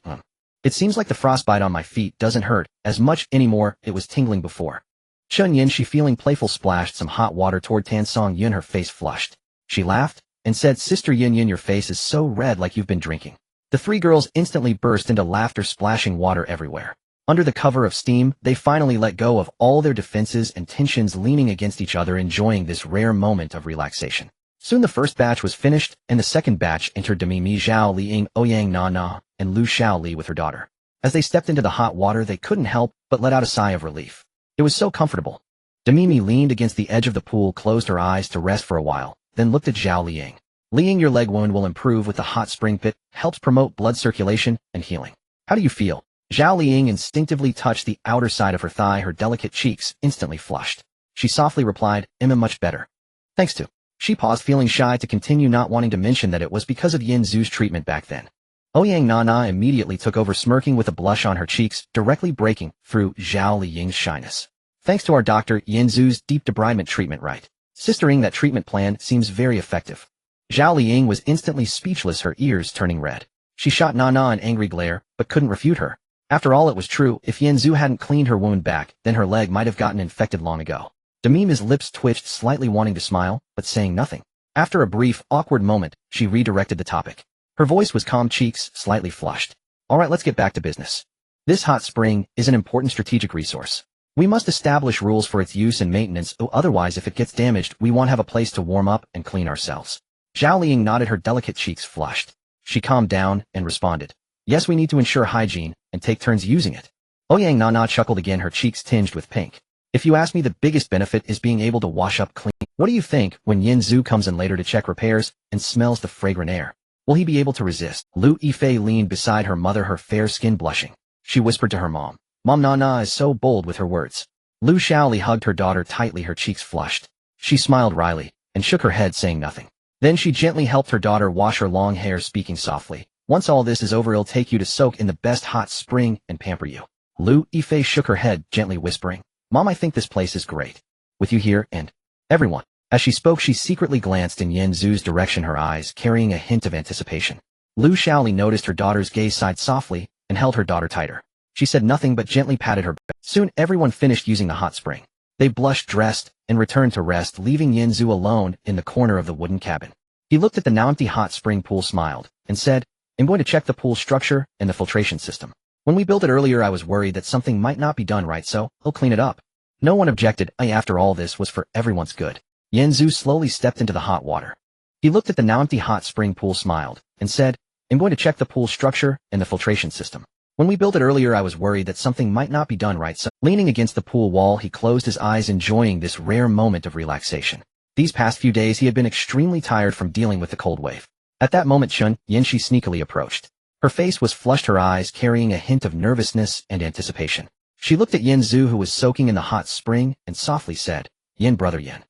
It seems like the frostbite on my feet doesn't hurt as much anymore. It was tingling before. Chun Yin, she feeling playful, splashed some hot water toward Tan Song Yun, her face flushed. She laughed and said, Sister Yin Yin, your face is so red, like you've been drinking. The three girls instantly burst into laughter, splashing water everywhere. Under the cover of steam, they finally let go of all their defenses and tensions, leaning against each other, enjoying this rare moment of relaxation. Soon the first batch was finished, and the second batch entered Demi Mi Zhao Li Ying, Ouyang Na Na, and Lu Xiao Li with her daughter. As they stepped into the hot water, they couldn't help but let out a sigh of relief. It was so comfortable. Demi Mi leaned against the edge of the pool, closed her eyes to rest for a while, then looked at Zhao Liying. Liying, your leg wound will improve with the hot spring pit, helps promote blood circulation and healing. How do you feel? Zhao Liying instinctively touched the outer side of her thigh, her delicate cheeks instantly flushed. She softly replied, much better. Thanks to. She paused, feeling shy to continue, not wanting to mention that it was because of Yin Zhu's treatment back then. Ouyang Nana immediately took over, smirking with a blush on her cheeks, directly breaking through Zhao Liying's shyness. Thanks to our doctor Yanzu's deep debridement treatment, right? Sistering, that treatment plan seems very effective. Zhao Liying was instantly speechless, her ears turning red. She shot Nana an angry glare, but couldn't refute her. After all, it was true. If Yanzu hadn't cleaned her wound back, then her leg might have gotten infected long ago. Demima's lips twitched slightly, wanting to smile, but saying nothing. After a brief, awkward moment, she redirected the topic. Her voice was calm, cheeks slightly flushed. Alright, let's get back to business. This hot spring is an important strategic resource. We must establish rules for its use and maintenance, otherwise if it gets damaged, we won't have a place to warm up and clean ourselves. Zhao Liying nodded, her delicate cheeks flushed. She calmed down and responded. Yes, we need to ensure hygiene and take turns using it. Ouyang Nana chuckled again, her cheeks tinged with pink. If you ask me, the biggest benefit is being able to wash up clean. What do you think when Yanzu comes in later to check repairs and smells the fragrant air? Will he be able to resist? Lu Yifei leaned beside her mother, her fair skin blushing. She whispered to her mom. Mom, Nana is so bold with her words. Lu Shaoli hugged her daughter tightly, her cheeks flushed. She smiled wryly and shook her head, saying nothing. Then she gently helped her daughter wash her long hair, speaking softly. Once all this is over, I'll take you to soak in the best hot spring and pamper you. Lu Yifei shook her head, gently whispering. Mom, I think this place is great. With you here and everyone. As she spoke, she secretly glanced in Yanzu's direction, her eyes carrying a hint of anticipation. Lu Shaoli noticed her daughter's gaze, sighed softly, and held her daughter tighter. She said nothing but gently patted her back. Soon everyone finished using the hot spring. They blushed, dressed, and returned to rest, leaving Yanzu alone in the corner of the wooden cabin. He looked at the now empty hot spring pool, smiled, and said, I'm going to check the pool structure and the filtration system. When we built it earlier, I was worried that something might not be done right, so I'll clean it up. No one objected. After all, this was for everyone's good. Yanzu slowly stepped into the hot water. He looked at the now empty hot spring pool, smiled, and said, I'm going to check the pool structure and the filtration system. When we built it earlier, I was worried that something might not be done right, so leaning against the pool wall, he closed his eyes, enjoying this rare moment of relaxation. These past few days he had been extremely tired from dealing with the cold wave. At that moment, Chun Yanxi sneakily approached. Her face was flushed, her eyes carrying a hint of nervousness and anticipation. She looked at Yanzu, who was soaking in the hot spring, and softly said, Yen, brother Yen.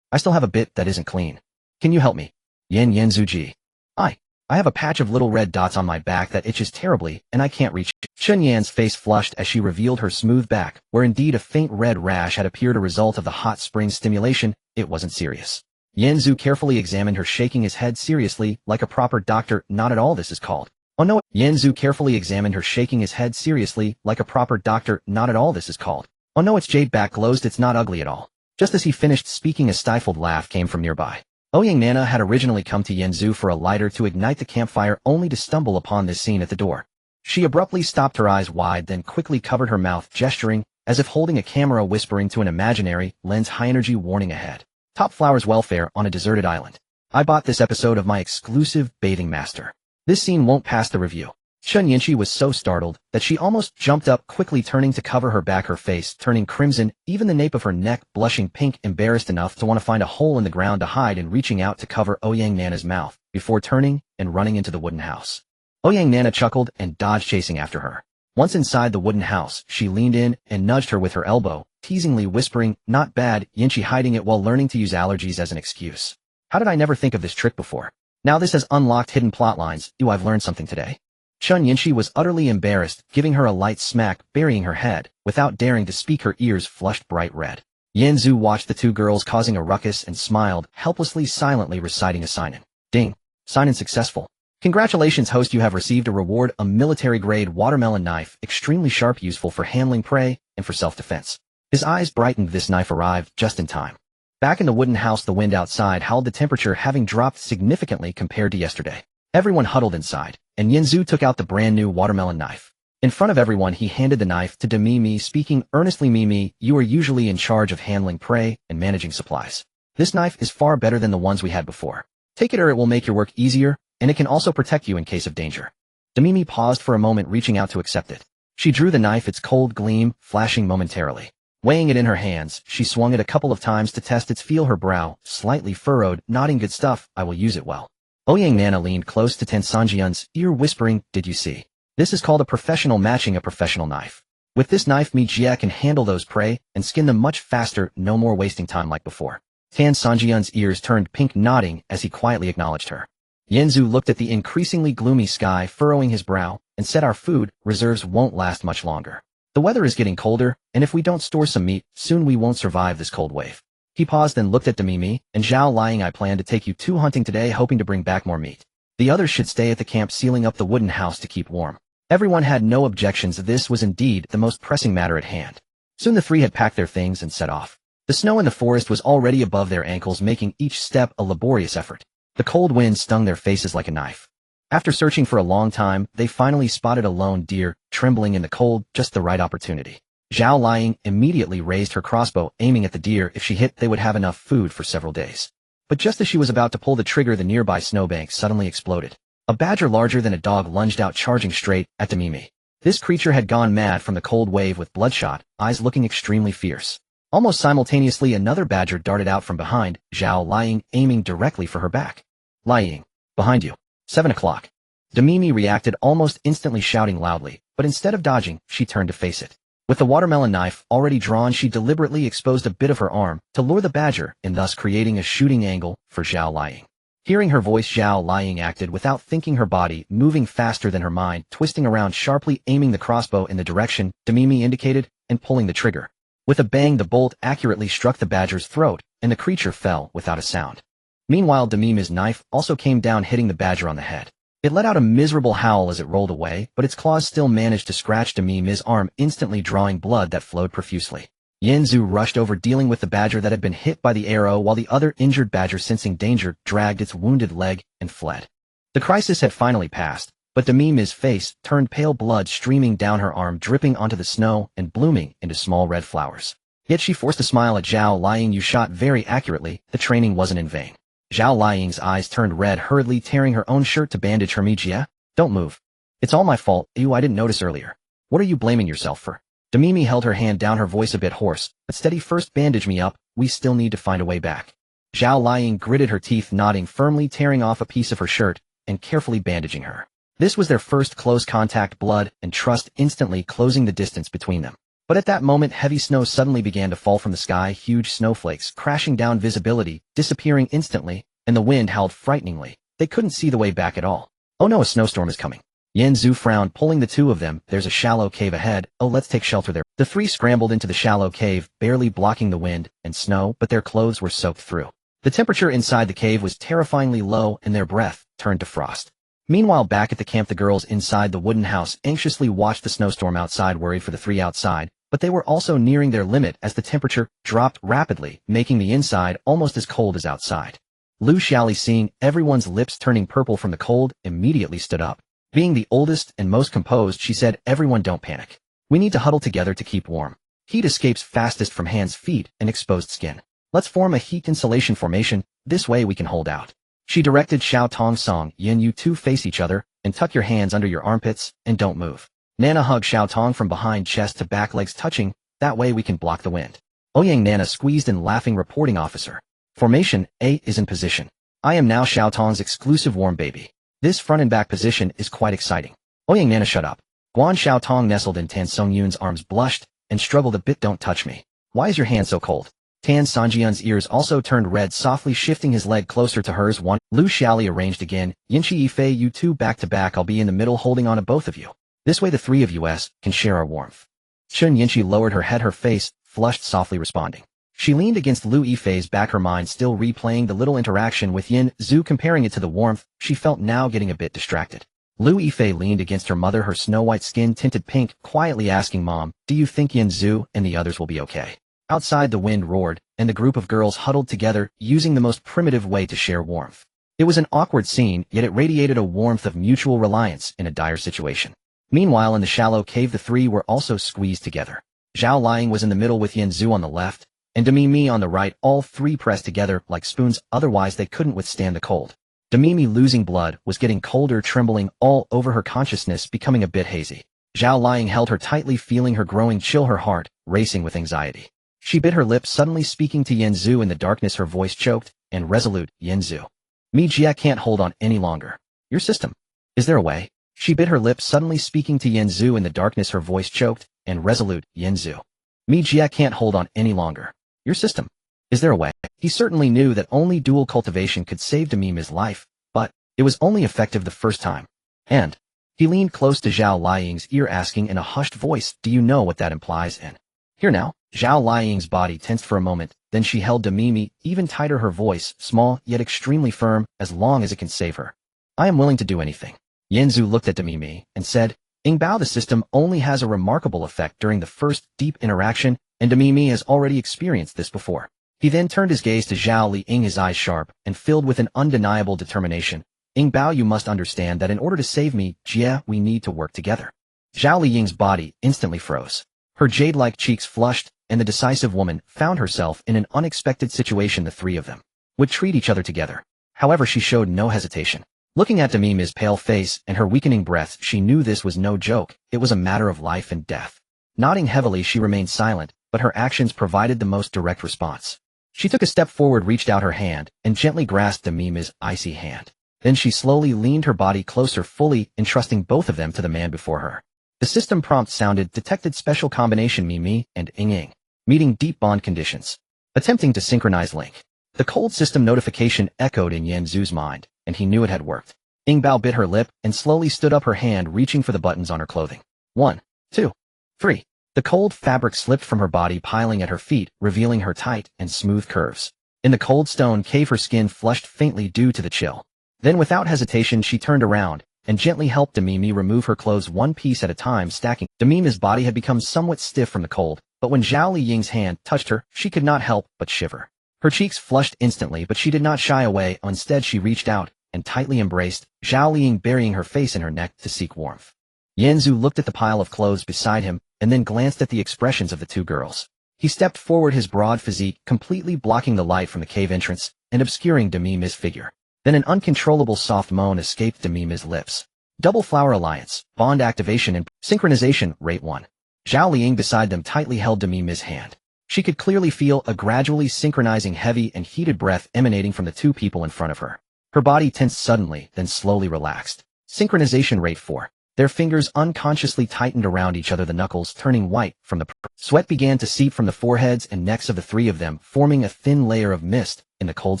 I still have a bit that isn't clean. Can you help me? Yanzu ji. I have a patch of little red dots on my back that itches terribly, and I can't reach it. Chun Yan's face flushed as she revealed her smooth back, where indeed a faint red rash had appeared, a result of the hot spring stimulation. It wasn't serious. Yanzu carefully examined her, shaking his head seriously, like a proper doctor. Not at all, this is called. Oh no. Yanzu carefully examined her, shaking his head seriously, like a proper doctor. Not at all, this is called. Oh no, its jade back glowed. It's not ugly at all. Just as he finished speaking, a stifled laugh came from nearby. Ouyang Nana had originally come to Yanzu for a lighter to ignite the campfire, only to stumble upon this scene at the door. She abruptly stopped, her eyes wide, then quickly covered her mouth, gesturing as if holding a camera, whispering to an imaginary lens, high energy warning ahead. Top flowers welfare on a deserted island. I bought this episode of my exclusive Bathing Master. This scene won't pass the review. Chun Yanxi was so startled that she almost jumped up, quickly turning to cover her back, her face turning crimson, even the nape of her neck blushing pink, embarrassed enough to want to find a hole in the ground to hide, and reaching out to cover Ouyang Nana's mouth, before turning and running into the wooden house. Ouyang Nana chuckled and dodged, chasing after her. Once inside the wooden house, she leaned in and nudged her with her elbow, teasingly whispering, not bad, Yanxi, hiding it while learning to use allergies as an excuse. How did I never think of this trick before? Now this has unlocked hidden plot lines. I've learned something today. Chun Yanxi was utterly embarrassed, giving her a light smack, burying her head, without daring to speak, her ears flushed bright red. Yanzu watched the two girls causing a ruckus and smiled, helplessly, silently reciting a sign-in. Ding. Sign-in successful. Congratulations, host, you have received a reward, a military-grade watermelon knife, extremely sharp, useful for handling prey and for self-defense. His eyes brightened. This knife arrived just in time. Back in the wooden house, the wind outside howled, the temperature having dropped significantly compared to yesterday. Everyone huddled inside, and Yanzu took out the brand new watermelon knife. In front of everyone, he handed the knife to Mimi, speaking earnestly, Mimi, you are usually in charge of handling prey and managing supplies. This knife is far better than the ones we had before. Take it, or it will make your work easier, and it can also protect you in case of danger. Mimi paused for a moment, reaching out to accept it. She drew the knife, its cold gleam flashing momentarily. Weighing it in her hands, she swung it a couple of times to test its feel, her brow slightly furrowed, nodding, good stuff, I will use it well. Ouyang Nana leaned close to Tan Sanjian's ear, whispering, did you see? This is called a professional matching, a professional knife. With this knife, Mi Jia can handle those prey and skin them much faster, no more wasting time like before. Tan Sanjian's ears turned pink, nodding as he quietly acknowledged her. Yanzu looked at the increasingly gloomy sky, furrowing his brow, and said our food reserves won't last much longer. The weather is getting colder, and if we don't store some meat, soon we won't survive this cold wave. He paused and looked at Demimi and Zhao lying. I plan to take you two hunting today, hoping to bring back more meat. The others should stay at the camp sealing up the wooden house to keep warm. Everyone had no objections. This was indeed the most pressing matter at hand. Soon the three had packed their things and set off. The snow in the forest was already above their ankles, making each step a laborious effort. The cold wind stung their faces like a knife. After searching for a long time, they finally spotted a lone deer, trembling in the cold, just the right opportunity. Zhao Lying immediately raised her crossbow, aiming at the deer. If she hit, they would have enough food for several days. But just as she was about to pull the trigger, the nearby snowbank suddenly exploded. A badger larger than a dog lunged out, charging straight at Demimi. This creature had gone mad from the cold wave, with bloodshot eyes looking extremely fierce. Almost simultaneously, another badger darted out from behind Zhao Lying, aiming directly for her back. Lying, behind you. 7 o'clock. Demimi reacted almost instantly, shouting loudly, but instead of dodging, she turned to face it. With the watermelon knife already drawn, she deliberately exposed a bit of her arm to lure the badger in, thus creating a shooting angle for Zhao Lying. Hearing her voice, Zhao Lying acted without thinking, her body moving faster than her mind, twisting around sharply, aiming the crossbow in the direction Demimi indicated, and pulling the trigger. With a bang, the bolt accurately struck the badger's throat, and the creature fell without a sound. Meanwhile, Demimi's knife also came down, hitting the badger on the head. It let out a miserable howl as it rolled away, but its claws still managed to scratch Demimi's arm, instantly drawing blood that flowed profusely. Yanzu rushed over, dealing with the badger that had been hit by the arrow, while the other injured badger, sensing danger, dragged its wounded leg and fled. The crisis had finally passed, but Demimi's face turned pale, blood streaming down her arm, dripping onto the snow and blooming into small red flowers. Yet she forced a smile at Zhao Lying. You shot very accurately. The training wasn't in vain. Zhao Lying's eyes turned red, hurriedly tearing her own shirt to bandage her. Mijia, don't move. It's all my fault. I didn't notice earlier. What are you blaming yourself for? Demimi held her hand down, her voice a bit hoarse, but steady. First bandage me up, we still need to find a way back. Zhao Lying gritted her teeth, nodding firmly, tearing off a piece of her shirt and carefully bandaging her. This was their first close contact, blood and trust instantly closing the distance between them. But at that moment, heavy snow suddenly began to fall from the sky, huge snowflakes crashing down, visibility disappearing instantly, and the wind howled frighteningly. They couldn't see the way back at all. Oh no, a snowstorm is coming. Yanzu frowned, pulling the two of them. There's a shallow cave ahead. Oh, let's take shelter there. The three scrambled into the shallow cave, barely blocking the wind and snow, but their clothes were soaked through. The temperature inside the cave was terrifyingly low, and their breath turned to frost. Meanwhile, back at the camp, the girls inside the wooden house anxiously watched the snowstorm outside, worried for the three outside, but they were also nearing their limit as the temperature dropped rapidly, making the inside almost as cold as outside. Lu Xiaoli, seeing everyone's lips turning purple from the cold, immediately stood up. Being the oldest and most composed, she said, everyone don't panic. We need to huddle together to keep warm. Heat escapes fastest from hands, feet, and exposed skin. Let's form a heat insulation formation. This way we can hold out. She directed Xiao Tong Song, Yin, you two face each other, and tuck your hands under your armpits, and don't move. Nana hugged Xiao Tong from behind, chest to back, legs touching, that way we can block the wind. Ouyang Nana squeezed in, laughing. Reporting officer. Formation A is in position. I am now Xiao Tong's exclusive warm baby. This front and back position is quite exciting. Ouyang Nana, shut up. Guan Xiao Tong nestled in Tan Song Yun's arms, blushed, and struggled a bit. Don't touch me. Why is your hand so cold? Tan Sanjian's ears also turned red, softly shifting his leg closer to hers. One. Lu Xiaoli arranged again. Yinchi Yifei, you two back to back. I'll be in the middle, holding on to both of you. This way the three of us can share our warmth. Chun Yinchi lowered her head, her face flushed, softly responding. She leaned against Lu Yifei's back, her mind still replaying the little interaction with Yin Zhu, comparing it to the warmth she felt now, getting a bit distracted. Lu Yifei leaned against her mother, her snow-white skin tinted pink, quietly asking, Mom, do you think Yin Zhu and the others will be okay? Outside, the wind roared, and the group of girls huddled together, using the most primitive way to share warmth. It was an awkward scene, yet it radiated a warmth of mutual reliance in a dire situation. Meanwhile, in the shallow cave, the three were also squeezed together. Zhao Lying was in the middle with Yin Zhu on the left, and Demimi on the right, all three pressed together like spoons, otherwise they couldn't withstand the cold. Demimi, losing blood, was getting colder, trembling all over, her consciousness becoming a bit hazy. Zhao Lying held her tightly, feeling her growing chill, her heart racing with anxiety. She bit her lip, suddenly speaking to Yin Zhu in the darkness, her voice choked and resolute. Yin Zhu. Mi Jia can't hold on any longer. Your system. Is there a way? She bit her lip, suddenly speaking to Yin Zhu in the darkness, her voice choked and resolute. Yin Zhu. Mi Jia can't hold on any longer. Your system. Is there a way? He certainly knew that only dual cultivation could save Demimi's life, but It was only effective the first time. And he leaned close to Zhao Liying's ear asking in a hushed voice, do you know what that implies? And here now, Zhao Liying's body tensed for a moment, then she held Demimi even tighter, her voice, small yet extremely firm, as long as it can save her. I am willing to do anything. Yanzu looked at Demimi and said, Ingbao, the system only has a remarkable effect during the first deep interaction, and Demimi has already experienced this before. He then turned his gaze to Zhao Liying, his eyes sharp and filled with an undeniable determination. Ingbao, you must understand that in order to save me, Jia, we need to work together. Zhao Liying's body instantly froze. Her jade-like cheeks flushed, and the decisive woman found herself in an unexpected situation. The three of them would treat each other together. However, she showed no hesitation. Looking at Demimi's pale face and her weakening breath, she knew this was no joke. It was a matter of life and death. Nodding heavily, she remained silent, but her actions provided the most direct response. She took a step forward, reached out her hand, and gently grasped Demimi's icy hand. Then she slowly leaned her body closer, fully entrusting both of them to the man before her. The system prompt sounded, detected special combination Mimi and Ying, meeting deep bond conditions. Attempting to synchronize link. The cold system notification echoed in Yanzu's mind, and he knew it had worked. Ingbao bit her lip and slowly stood up, her hand reaching for the buttons on her clothing. 1, 2, 3. The cold fabric slipped from her body, piling at her feet, revealing her tight and smooth curves. In the cold stone cave, her skin flushed faintly due to the chill. Then without hesitation, she turned around and gently helped Demimi remove her clothes one piece at a time, stacking. Demimi's body had become somewhat stiff from the cold, but when Zhao Liying's hand touched her, she could not help but shiver. Her cheeks flushed instantly, but she did not shy away. Instead, she reached out and tightly embraced Zhao Liying, burying her face in her neck to seek warmth. Yanzu looked at the pile of clothes beside him and then glanced at the expressions of the two girls. He stepped forward, his broad physique completely blocking the light from the cave entrance and obscuring Demimi's figure. Then an uncontrollable soft moan escaped Demimi's lips. Double Flower Alliance, Bond Activation and Synchronization, Rate 1. Zhao Liying beside them tightly held Demimi's hand. She could clearly feel a gradually synchronizing heavy and heated breath emanating from the two people in front of her. Her body tensed suddenly, then slowly relaxed. Synchronization Rate 4. Their fingers unconsciously tightened around each other, the knuckles turning white from the sweat began to seep from the foreheads and necks of the three of them, forming a thin layer of mist in the cold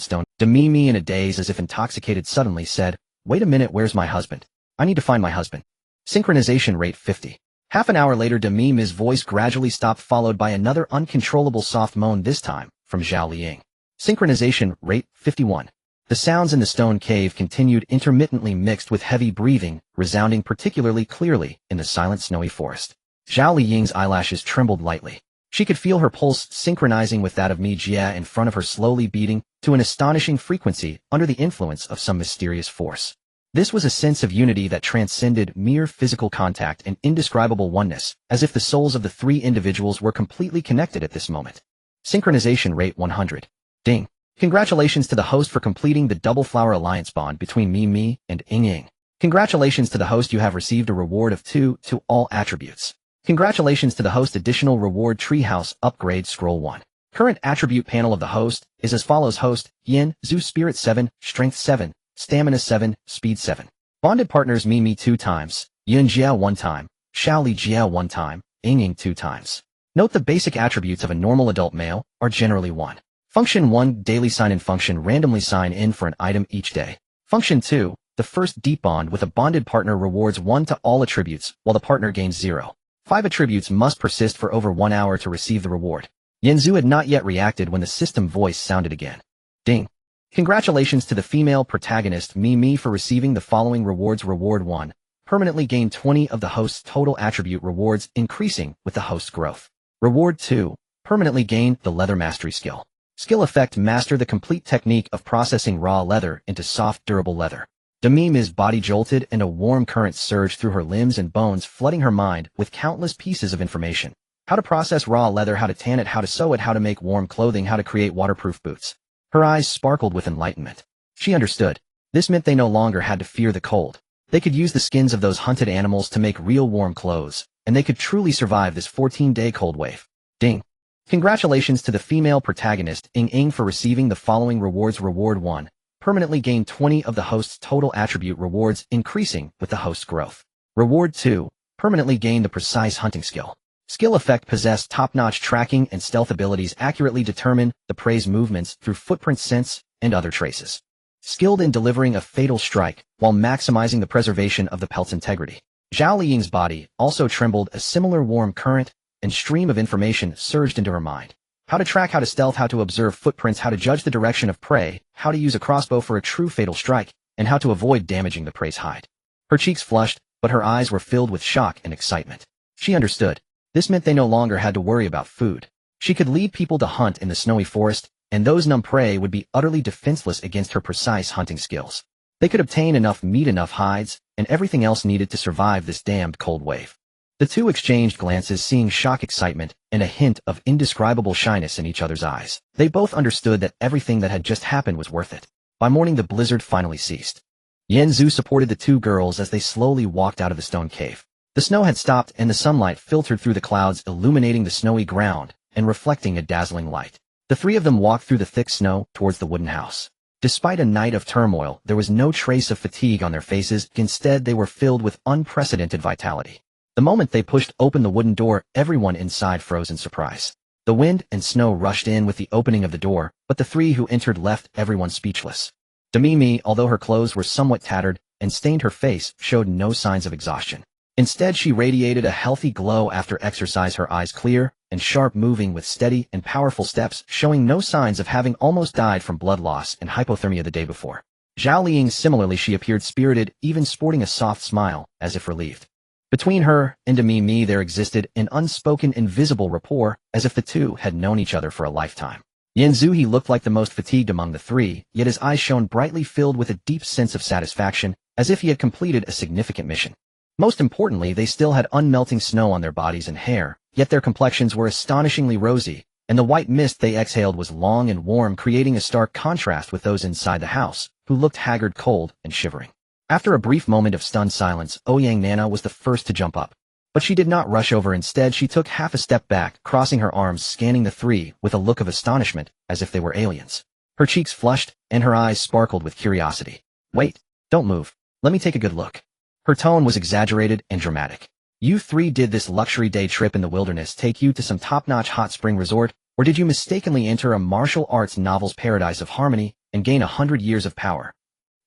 stone. Demimi, in a daze as if intoxicated, suddenly said, wait a minute, where's my husband? I need to find my husband. Synchronization Rate 50. Half an hour later, Demimi's voice gradually stopped, followed by another uncontrollable soft moan, this time from Zhao Liying. Synchronization Rate 51. The sounds in the stone cave continued, intermittently mixed with heavy breathing, resounding particularly clearly in the silent snowy forest. Zhao Liying's eyelashes trembled lightly. She could feel her pulse synchronizing with that of Mi Jia in front of her, slowly beating to an astonishing frequency under the influence of some mysterious force. This was a sense of unity that transcended mere physical contact and indescribable oneness, as if the souls of the three individuals were completely connected at this moment. Synchronization Rate 100. Ding. Congratulations to the host for completing the Double Flower Alliance bond between Mi and Ying. Congratulations to the host, you have received a reward of 2 to all attributes. Congratulations to the host, additional reward Treehouse Upgrade Scroll 1. Current attribute panel of the host is as follows: Host, Yin, Zhu, Spirit 7, Strength 7, Stamina 7, Speed 7. Bonded partners Mi 2 times, Yun Jia 1 time, Shaoli Jia 1 time, Ying 2 times. Note the basic attributes of a normal adult male are generally 1. Function 1, daily sign-in function, randomly sign in for an item each day. Function 2, the first deep bond with a bonded partner rewards 1 to all attributes, while the partner gains 0. 5 attributes must persist for over 1 hour to receive the reward. Yanzu had not yet reacted when the system voice sounded again. Ding. Congratulations to the female protagonist Mi for receiving the following rewards. Reward 1, permanently gain 20 of the host's total attribute rewards, increasing with the host's growth. Reward 2, permanently gain the leather mastery skill. Skill effect: master the complete technique of processing raw leather into soft, durable leather. Demimi's body jolted and a warm current surged through her limbs and bones, flooding her mind with countless pieces of information. How to process raw leather, how to tan it, how to sew it, how to make warm clothing, how to create waterproof boots. Her eyes sparkled with enlightenment. She understood. This meant they no longer had to fear the cold. They could use the skins of those hunted animals to make real warm clothes, and they could truly survive this 14-day cold wave. Ding. Congratulations to the female protagonist Ying for receiving the following rewards. Reward 1, permanently gain 20 of the host's total attribute rewards, increasing with the host's growth. Reward 2, permanently gain the precise hunting skill. Skill effect: possess top-notch tracking and stealth abilities, accurately determine the prey's movements through footprint sense and other traces. skilled in delivering a fatal strike while maximizing the preservation of the pelt's integrity. Zhao Liying's body also trembled. A similar warm current and stream of information surged into her mind. How to track, how to stealth, how to observe footprints, how to judge the direction of prey, how to use a crossbow for a true fatal strike, and how to avoid damaging the prey's hide. Her cheeks flushed, but her eyes were filled with shock and excitement. She understood. This meant they no longer had to worry about food. She could lead people to hunt in the snowy forest, and those numb prey would be utterly defenseless against her precise hunting skills. They could obtain enough meat, enough hides, and everything else needed to survive this damned cold wave. The two exchanged glances, seeing shock, excitement, and a hint of indescribable shyness in each other's eyes. They both understood that everything that had just happened was worth it. By morning, the blizzard finally ceased. Yanzu supported the two girls as they slowly walked out of the stone cave. The snow had stopped and the sunlight filtered through the clouds, illuminating the snowy ground and reflecting a dazzling light. The three of them walked through the thick snow towards the wooden house. Despite a night of turmoil, there was no trace of fatigue on their faces. Instead, they were filled with unprecedented vitality. The moment they pushed open the wooden door, everyone inside froze in surprise. The wind and snow rushed in with the opening of the door, but the three who entered left everyone speechless. Demimi, although her clothes were somewhat tattered and stained, her face showed no signs of exhaustion. Instead, she radiated a healthy glow after exercise, her eyes clear and sharp, moving with steady and powerful steps, showing no signs of having almost died from blood loss and hypothermia the day before. Zhao Liying, similarly, she appeared spirited, even sporting a soft smile, as if relieved. Between her and Demimi there existed an unspoken, invisible rapport, as if the two had known each other for a lifetime. Yanzu, he looked like the most fatigued among the three, yet his eyes shone brightly, filled with a deep sense of satisfaction, as if he had completed a significant mission. Most importantly, they still had unmelting snow on their bodies and hair, yet their complexions were astonishingly rosy, and the white mist they exhaled was long and warm, creating a stark contrast with those inside the house, who looked haggard, cold, and shivering. After a brief moment of stunned silence, Ouyang Nana was the first to jump up. But she did not rush over. Instead, she took half a step back, crossing her arms, scanning the three with a look of astonishment, as if they were aliens. Her cheeks flushed, and her eyes sparkled with curiosity. "Wait, don't move. Let me take a good look." Her tone was exaggerated and dramatic. "You three, did this luxury day trip in the wilderness take you to some top-notch hot spring resort, or did you mistakenly enter a martial arts novel's paradise of harmony and gain 100 years of power?"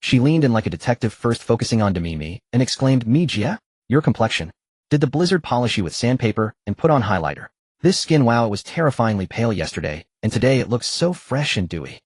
She leaned in like a detective, first focusing on Demimi, and exclaimed, "Mijia? Your complexion. Did the blizzard polish you with sandpaper and put on highlighter? This skin, wow, it was terrifyingly pale yesterday, and today it looks so fresh and dewy."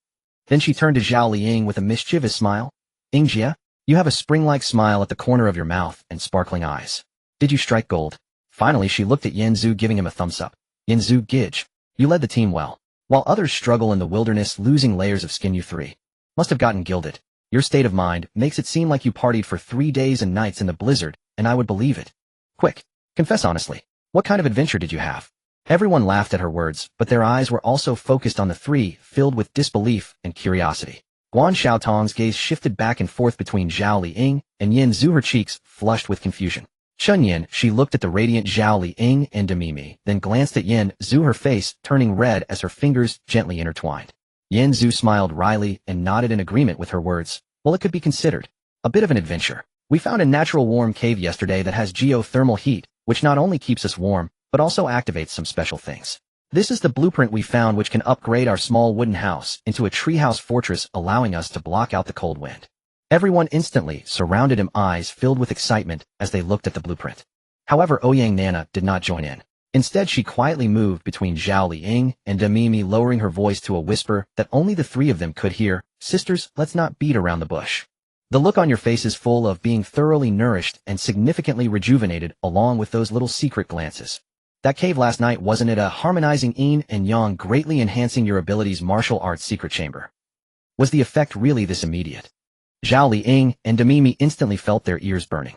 Then she turned to Zhao Liying with a mischievous smile. "Ingjia, you have a spring-like smile at the corner of your mouth and sparkling eyes. Did you strike gold?" Finally, she looked at Yanzu, giving him a thumbs up. "Yanzu, Gidge, you led the team well. While others struggle in the wilderness, losing layers of skin, you three must have gotten gilded. Your state of mind makes it seem like you partied for 3 days and nights in the blizzard, and I would believe it. Quick, confess honestly. What kind of adventure did you have?" Everyone laughed at her words, but their eyes were also focused on the three, filled with disbelief and curiosity. Guan Xiaotong's gaze shifted back and forth between Zhao Liying and Yin Zhu, her cheeks flushed with confusion. Chun Yin, she looked at the radiant Zhao Liying and Demimi, then glanced at Yin Zhu, her face turning red as her fingers gently intertwined. Yin Zhu smiled wryly and nodded in agreement with her words. "Well, it could be considered a bit of an adventure. We found a natural warm cave yesterday that has geothermal heat, which not only keeps us warm, but also activates some special things. This is the blueprint we found, which can upgrade our small wooden house into a treehouse fortress, allowing us to block out the cold wind." Everyone instantly surrounded him, eyes filled with excitement as they looked at the blueprint. However, Ouyang Nana did not join in. Instead, she quietly moved between Zhao Liying and Demimi, lowering her voice to a whisper that only the three of them could hear. "Sisters, let's not beat around the bush. The look on your face is full of being thoroughly nourished and significantly rejuvenated, along with those little secret glances. That cave last night, wasn't it a harmonizing yin and yang, greatly enhancing your abilities? Martial arts secret chamber. Was the effect really this immediate?" Zhao Liying and Demimi instantly felt their ears burning.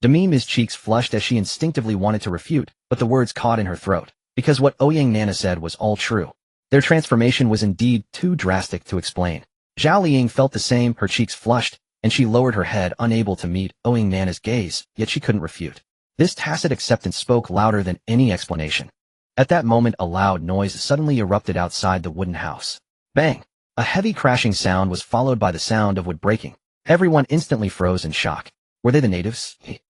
Demimi's cheeks flushed as she instinctively wanted to refute, but the words caught in her throat, because what Ouyang Nana said was all true. Their transformation was indeed too drastic to explain. Zhao Liying felt the same, her cheeks flushed, and she lowered her head, unable to meet Ouyang Nana's gaze, yet she couldn't refute. This tacit acceptance spoke louder than any explanation. At that moment, a loud noise suddenly erupted outside the wooden house. Bang! A heavy crashing sound was followed by the sound of wood breaking. Everyone instantly froze in shock. Were they the natives?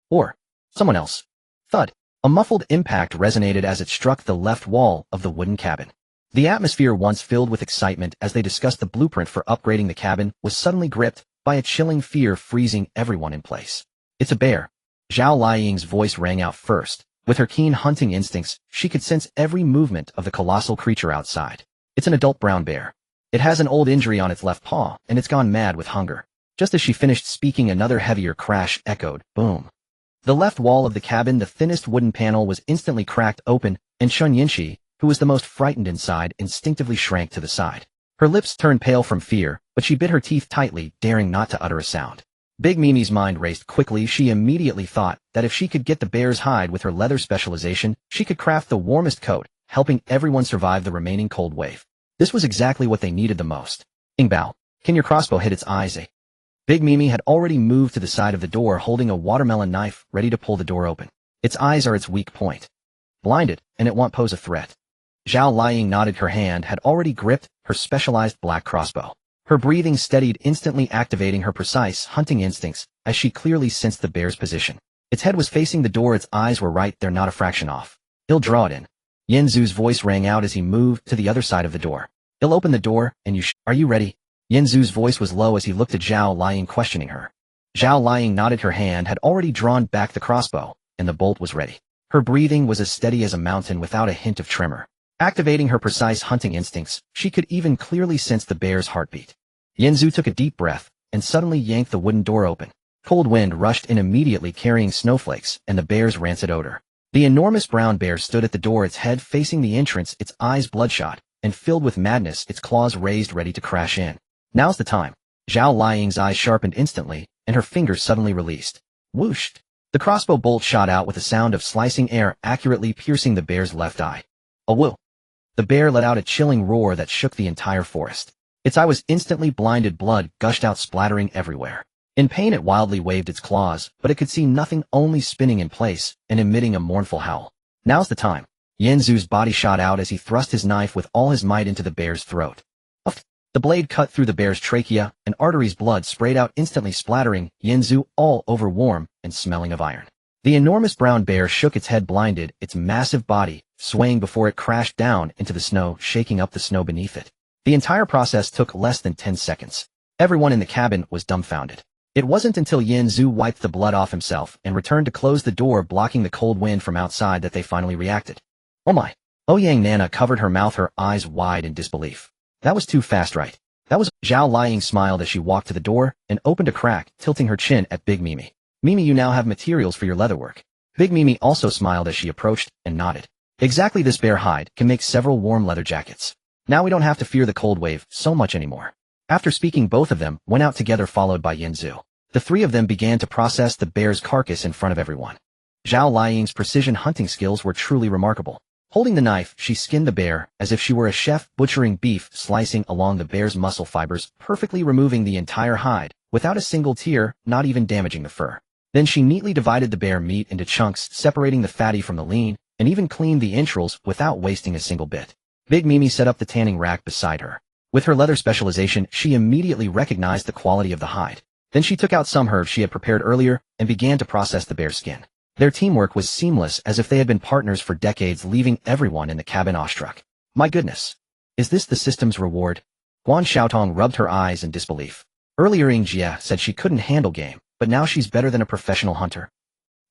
Or someone else? Thud! A muffled impact resonated as it struck the left wall of the wooden cabin. The atmosphere once filled with excitement as they discussed the blueprint for upgrading the cabin was suddenly gripped by a chilling fear freezing everyone in place. It's a bear. Zhao Liying's voice rang out first. With her keen hunting instincts, she could sense every movement of the colossal creature outside. It's an adult brown bear. It has an old injury on its left paw, and it's gone mad with hunger. Just as she finished speaking, another heavier crash echoed, boom. The left wall of the cabin, the thinnest wooden panel, was instantly cracked open, and Shun Yinshi, who was the most frightened inside, instinctively shrank to the side. Her lips turned pale from fear, but she bit her teeth tightly, daring not to utter a sound. Big Mimi's mind raced quickly. She immediately thought that if she could get the bear's hide with her leather specialization, she could craft the warmest coat, helping everyone survive the remaining cold wave. This was exactly what they needed the most. Ingbao, can your crossbow hit its eyes? Big Mimi had already moved to the side of the door, holding a watermelon knife, ready to pull the door open. Its eyes are its weak point. Blinded, and it won't pose a threat. Zhao Liying nodded. Her hand had already gripped her specialized black crossbow. Her breathing steadied, instantly activating her precise hunting instincts as she clearly sensed the bear's position. Its head was facing the door. Its eyes were right there, not a fraction off. He'll draw it in. Yanzu's voice rang out as he moved to the other side of the door. He'll open the door, and are you ready? Yanzu's voice was low as he looked at Zhao Liying, questioning her. Zhao Liying nodded. Her hand had already drawn back the crossbow, and the bolt was ready. Her breathing was as steady as a mountain without a hint of tremor. Activating her precise hunting instincts, she could even clearly sense the bear's heartbeat. Yanzu took a deep breath, and suddenly yanked the wooden door open. Cold wind rushed in immediately, carrying snowflakes and the bear's rancid odor. The enormous brown bear stood at the door, its head facing the entrance, its eyes bloodshot and filled with madness, its claws raised ready to crash in. Now's the time. Zhao Liying's eyes sharpened instantly, and her fingers suddenly released. Whoosh! The crossbow bolt shot out with a sound of slicing air, accurately piercing the bear's left eye. A whoo! The bear let out a chilling roar that shook the entire forest. Its eye was instantly blinded, blood gushed out, splattering everywhere. In pain it wildly waved its claws, but it could see nothing, only spinning in place and emitting a mournful howl. Now's the time. Yanzu's body shot out as he thrust his knife with all his might into the bear's throat. Uff! The blade cut through the bear's trachea, and arteries, blood sprayed out, instantly splattering Yanzu all over, warm and smelling of iron. The enormous brown bear shook its head, blinded, its massive body swaying before it crashed down into the snow, shaking up the snow beneath it. The entire process took less than 10 seconds. Everyone in the cabin was dumbfounded. It wasn't until Yanzu wiped the blood off himself and returned to close the door, blocking the cold wind from outside, that they finally reacted. Oh my! Ouyang Nana covered her mouth, her eyes wide in disbelief. That was too fast, right? That was— Zhao Liying smiled as she walked to the door and opened a crack, tilting her chin at Big Mimi. Mimi, you now have materials for your leatherwork. Big Mimi also smiled as she approached and nodded. Exactly, this bear hide can make several warm leather jackets. Now we don't have to fear the cold wave so much anymore. After speaking, both of them went out together, followed by Yanzu. The three of them began to process the bear's carcass in front of everyone. Zhao Liying's precision hunting skills were truly remarkable. Holding the knife, she skinned the bear as if she were a chef butchering beef, slicing along the bear's muscle fibers, perfectly removing the entire hide, without a single tear, not even damaging the fur. Then she neatly divided the bear meat into chunks, separating the fatty from the lean, and even cleaned the entrails without wasting a single bit. Big Mimi set up the tanning rack beside her. With her leather specialization, she immediately recognized the quality of the hide. Then she took out some herbs she had prepared earlier and began to process the bear's skin. Their teamwork was seamless, as if they had been partners for decades, leaving everyone in the cabin awestruck. My goodness! Is this the system's reward? Guan Xiaotong rubbed her eyes in disbelief. Earlier Ying Jie said she couldn't handle game, but now she's better than a professional hunter.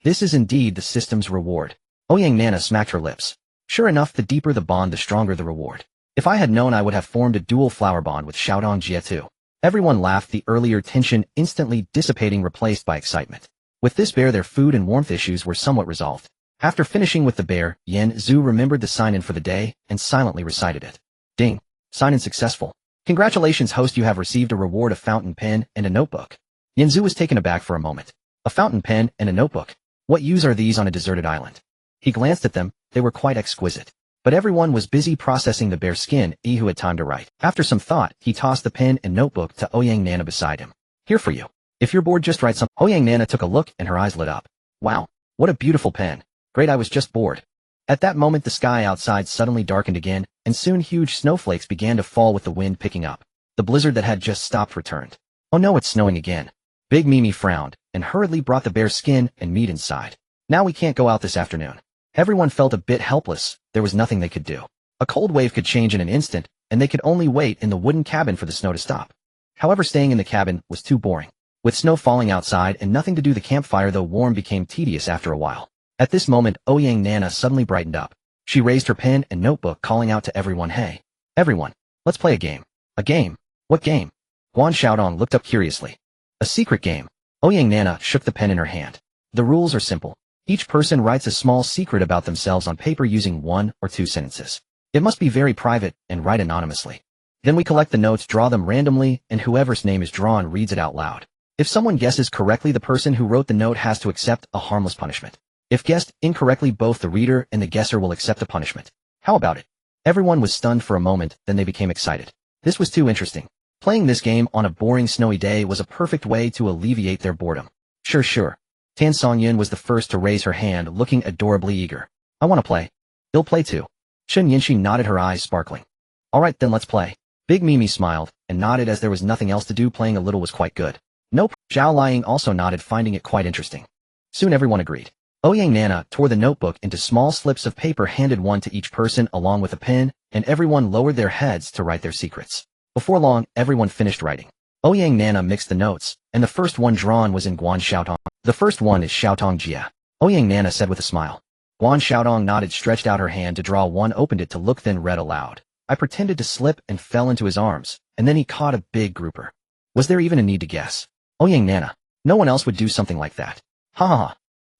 This is indeed the system's reward. Ouyang Nana smacked her lips. Sure enough, the deeper the bond, the stronger the reward. If I had known, I would have formed a dual flower bond with Xiaotong Jie too. Everyone laughed, the earlier tension instantly dissipating, replaced by excitement. With this bear, their food and warmth issues were somewhat resolved. After finishing with the bear, Yan Zhu remembered the sign-in for the day and silently recited it. Ding! Sign-in successful. Congratulations, host, you have received a reward, a fountain pen and a notebook. Yan Zhu was taken aback for a moment. A fountain pen and a notebook? What use are these on a deserted island? He glanced at them. They were quite exquisite. But everyone was busy processing the bear's skin. Who had time to write. After some thought, he tossed the pen and notebook to Ouyang Nana beside him. Here for you. If you're bored, just write some. Ouyang Nana took a look and her eyes lit up. Wow, what a beautiful pen. Great, I was just bored. At that moment, the sky outside suddenly darkened again, and soon huge snowflakes began to fall with the wind picking up. The blizzard that had just stopped returned. Oh no, it's snowing again. Big Mimi frowned and hurriedly brought the bear's skin and meat inside. Now we can't go out this afternoon. Everyone felt a bit helpless. There was nothing they could do. A cold wave could change in an instant, and they could only wait in the wooden cabin for the snow to stop. However, staying in the cabin was too boring. With snow falling outside and nothing to do, the campfire though warm became tedious after a while. At this moment, Ouyang Nana suddenly brightened up. She raised her pen and notebook, calling out to everyone, "Hey, everyone, let's play a game." "A game? What game?" Guan Xiaodong looked up curiously. "A secret game." Ouyang Nana shook the pen in her hand. "The rules are simple. Each person writes a small secret about themselves on paper using 1 or 2 sentences. It must be very private and write anonymously. Then we collect the notes, draw them randomly, and whoever's name is drawn reads it out loud. If someone guesses correctly, the person who wrote the note has to accept a harmless punishment. If guessed incorrectly, both the reader and the guesser will accept a punishment. How about it?" Everyone was stunned for a moment, then they became excited. This was too interesting. Playing this game on a boring snowy day was a perfect way to alleviate their boredom. Sure. Tan Songyun was the first to raise her hand, looking adorably eager. "I want to play." "You'll play too." Chen Yinshi nodded, her eyes sparkling. "Alright then, let's play." Big Mimi smiled and nodded as there was nothing else to do. Playing a little was quite good. "Nope." Zhao Liang also nodded, finding it quite interesting. Soon everyone agreed. Ouyang Nana tore the notebook into small slips of paper, handed one to each person along with a pen, and everyone lowered their heads to write their secrets. Before long, everyone finished writing. Ouyang Nana mixed the notes, and the first one drawn was in Guan Xiaotong. "The first one is Xiaotong Jia," Ouyang Nana said with a smile. Guan Xiaotong nodded, stretched out her hand to draw one, opened it to look, then read aloud. "I pretended to slip and fell into his arms, and then he caught a big grouper." Was there even a need to guess? Ouyang Nana. No one else would do something like that. Ha ha ha.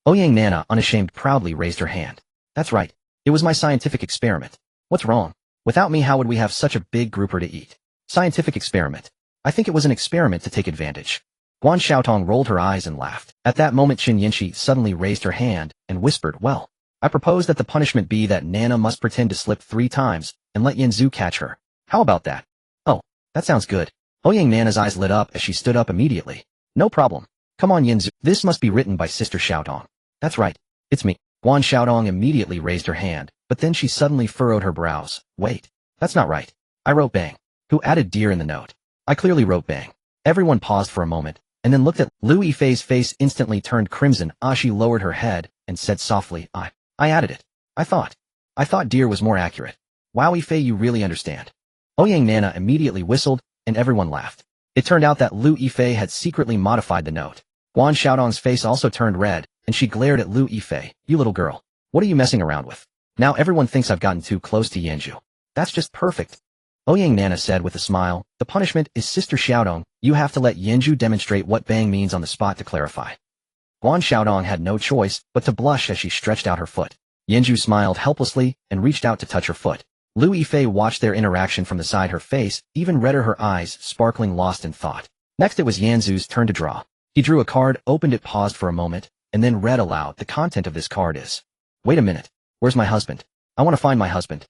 Ouyang Nana, unashamed, proudly raised her hand. "That's right. It was my scientific experiment. What's wrong? Without me, how would we have such a big grouper to eat?" "Scientific experiment. I think it was an experiment to take advantage." Guan Xiaotong rolled her eyes and laughed. At that moment, Chen Yinshi suddenly raised her hand and whispered, "Well, I propose that the punishment be that Nana must pretend to slip 3 times and let Yanzu catch her. How about that?" "Oh, that sounds good." Ouyang Nana's eyes lit up as she stood up immediately. "No problem. Come on, Yanzu. This must be written by Sister Xiaodong." "That's right. It's me." Guan Xiaodong immediately raised her hand, but then she suddenly furrowed her brows. "Wait, that's not right. I wrote Bang." "Who added dear in the note?" "I clearly wrote Bang." Everyone paused for a moment, and then looked at Lu Yifei's face instantly turned crimson. She lowered her head and said softly, I added it. I thought dear was more accurate." "Wow, Yifei, you really understand." Ouyang Nana immediately whistled, and everyone laughed. It turned out that Lu Yifei had secretly modified the note. Guan Xiaodong's face also turned red, and she glared at Lu Yifei. "You little girl. What are you messing around with? Now everyone thinks I've gotten too close to Yanju." "That's just perfect." Ouyang Nana said with a smile. "The punishment is Sister Xiaodong. You have to let Yanju demonstrate what Bang means on the spot to clarify." Guan Xiaodong had no choice but to blush as she stretched out her foot. Yanju smiled helplessly and reached out to touch her foot. Lu Yifei watched their interaction from the side, her face even redder, her eyes sparkling, lost in thought. Next it was Yanzu's turn to draw. He drew a card, opened it, paused for a moment, and then read aloud. "The content of this card is..." "Wait a minute. Where's my husband? I want to find my husband."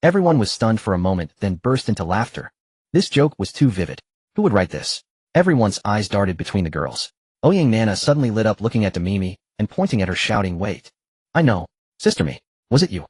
Everyone was stunned for a moment, then burst into laughter. This joke was too vivid. Who would write this? Everyone's eyes darted between the girls. Ouyang Nana suddenly lit up, looking at Demimi and pointing at her, shouting, "Wait. I know. Sister Me. Was it you?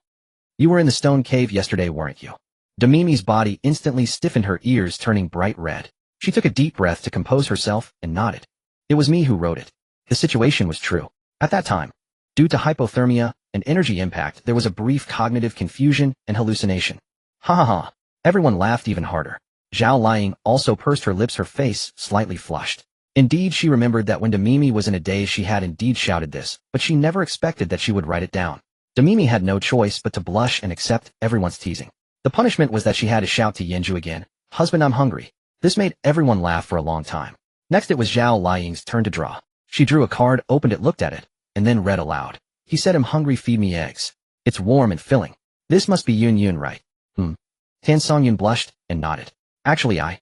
You were in the stone cave yesterday, weren't you?" Demimi's body instantly stiffened, her ears turning bright red. She took a deep breath to compose herself and nodded. "It was me who wrote it." The situation was true. At that time, due to hypothermia and energy impact, there was a brief cognitive confusion and hallucination. Ha ha ha. Everyone laughed even harder. Zhao Liang also pursed her lips, her face slightly flushed. Indeed, she remembered that when Demimi was in a daze she had indeed shouted this, but she never expected that she would write it down. Demimi had no choice but to blush and accept everyone's teasing. The punishment was that she had to shout to Yanju again, "Husband, I'm hungry." This made everyone laugh for a long time. Next it was Zhao Liang's turn to draw. She drew a card, opened it, looked at it, and then read aloud. "He said, I'm hungry, feed me eggs. It's warm and filling. This must be Yun Yun, right?" Tan Songyun blushed and nodded. "Actually, I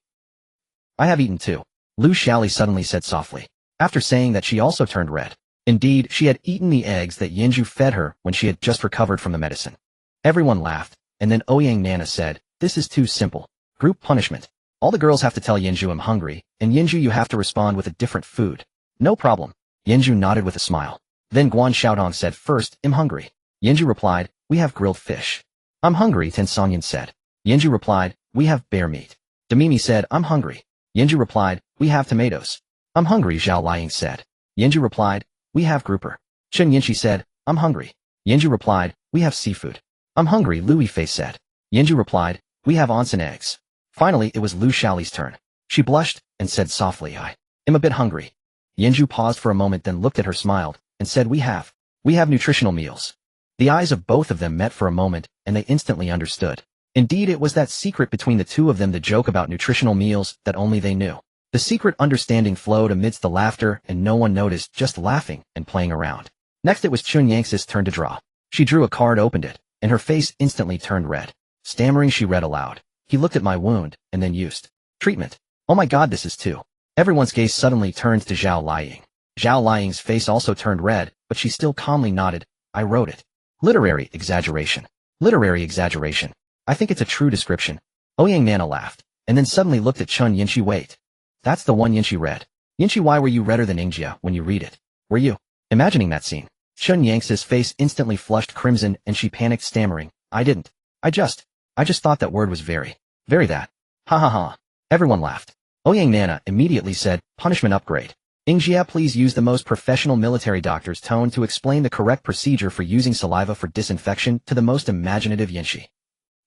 have eaten too," Lu Xiaoli suddenly said softly. After saying that, she also turned red. Indeed, she had eaten the eggs that Yanju fed her when she had just recovered from the medicine. Everyone laughed, and then Ouyang Nana said, "This is too simple. Group punishment. All the girls have to tell Yanju I'm hungry, and Yanju you have to respond with a different food." "No problem." Yanju nodded with a smile. Then Guan Xiaodong said, "First, I'm hungry." Yanju replied, "We have grilled fish." "I'm hungry," Tan Songyun said. Yanju replied, "We have bear meat." Demimi said, "I'm hungry." Yanju replied, "We have tomatoes." "I'm hungry," Zhao Liang said. Yanju replied, "We have grouper." Chen Yinshi said, "I'm hungry." Yanju replied, "We have seafood." "I'm hungry," Lu Yifei said. Yenju replied, "We have onsen eggs." Finally, it was Lu Xiaoli's turn. She blushed and said softly, "I am a bit hungry." Yenju paused for a moment, then looked at her, smiled, and said, We have nutritional meals." The eyes of both of them met for a moment, and they instantly understood. Indeed, it was that secret between the two of them, the joke about nutritional meals that only they knew. The secret understanding flowed amidst the laughter, and no one noticed, just laughing and playing around. Next, it was Chun Yang's turn to draw. She drew a card, opened it, and her face instantly turned red. Stammering, she read aloud, "He looked at my wound, and then used treatment. Oh my god, this is too." Everyone's gaze suddenly turned to Zhao Liying. Zhao Liying's face also turned red, but she still calmly nodded. "I wrote it. Literary exaggeration. Literary exaggeration. I think it's a true description." Ouyang Nana laughed, and then suddenly looked at Chun Yinshi. "Wait. That's the one Yinshi read. Yinshi, why were you redder than Ingjia when you read it? Were you imagining that scene?" Chun Yang's face instantly flushed crimson, and she panicked, stammering, "I didn't. I just thought that word was very that." Ha ha ha. Everyone laughed. Ouyang Nana immediately said, "Punishment upgrade. Ingjia, please use the most professional military doctor's tone to explain the correct procedure for using saliva for disinfection to the most imaginative Yinshi."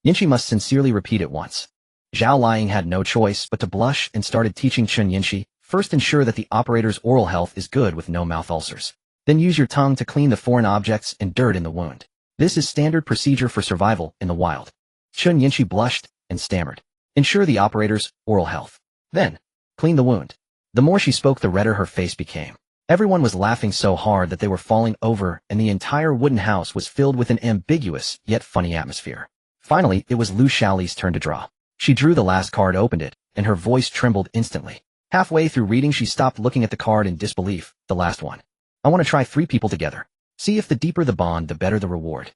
Yinshi must sincerely repeat it once. Zhao Liying had no choice but to blush and started teaching Chun Yinshi. "First, ensure that the operator's oral health is good with no mouth ulcers. Then use your tongue to clean the foreign objects and dirt in the wound. This is standard procedure for survival in the wild." Chun Yinshi blushed and stammered, "Ensure the operator's oral health. Then, clean the wound." The more she spoke, the redder her face became. Everyone was laughing so hard that they were falling over, and the entire wooden house was filled with an ambiguous yet funny atmosphere. Finally, it was Lu Xiaoli's turn to draw. She drew the last card, opened it, and her voice trembled instantly. Halfway through reading, she stopped, looking at the card in disbelief. "The last one. I want to try 3 people together. See if the deeper the bond, the better the reward."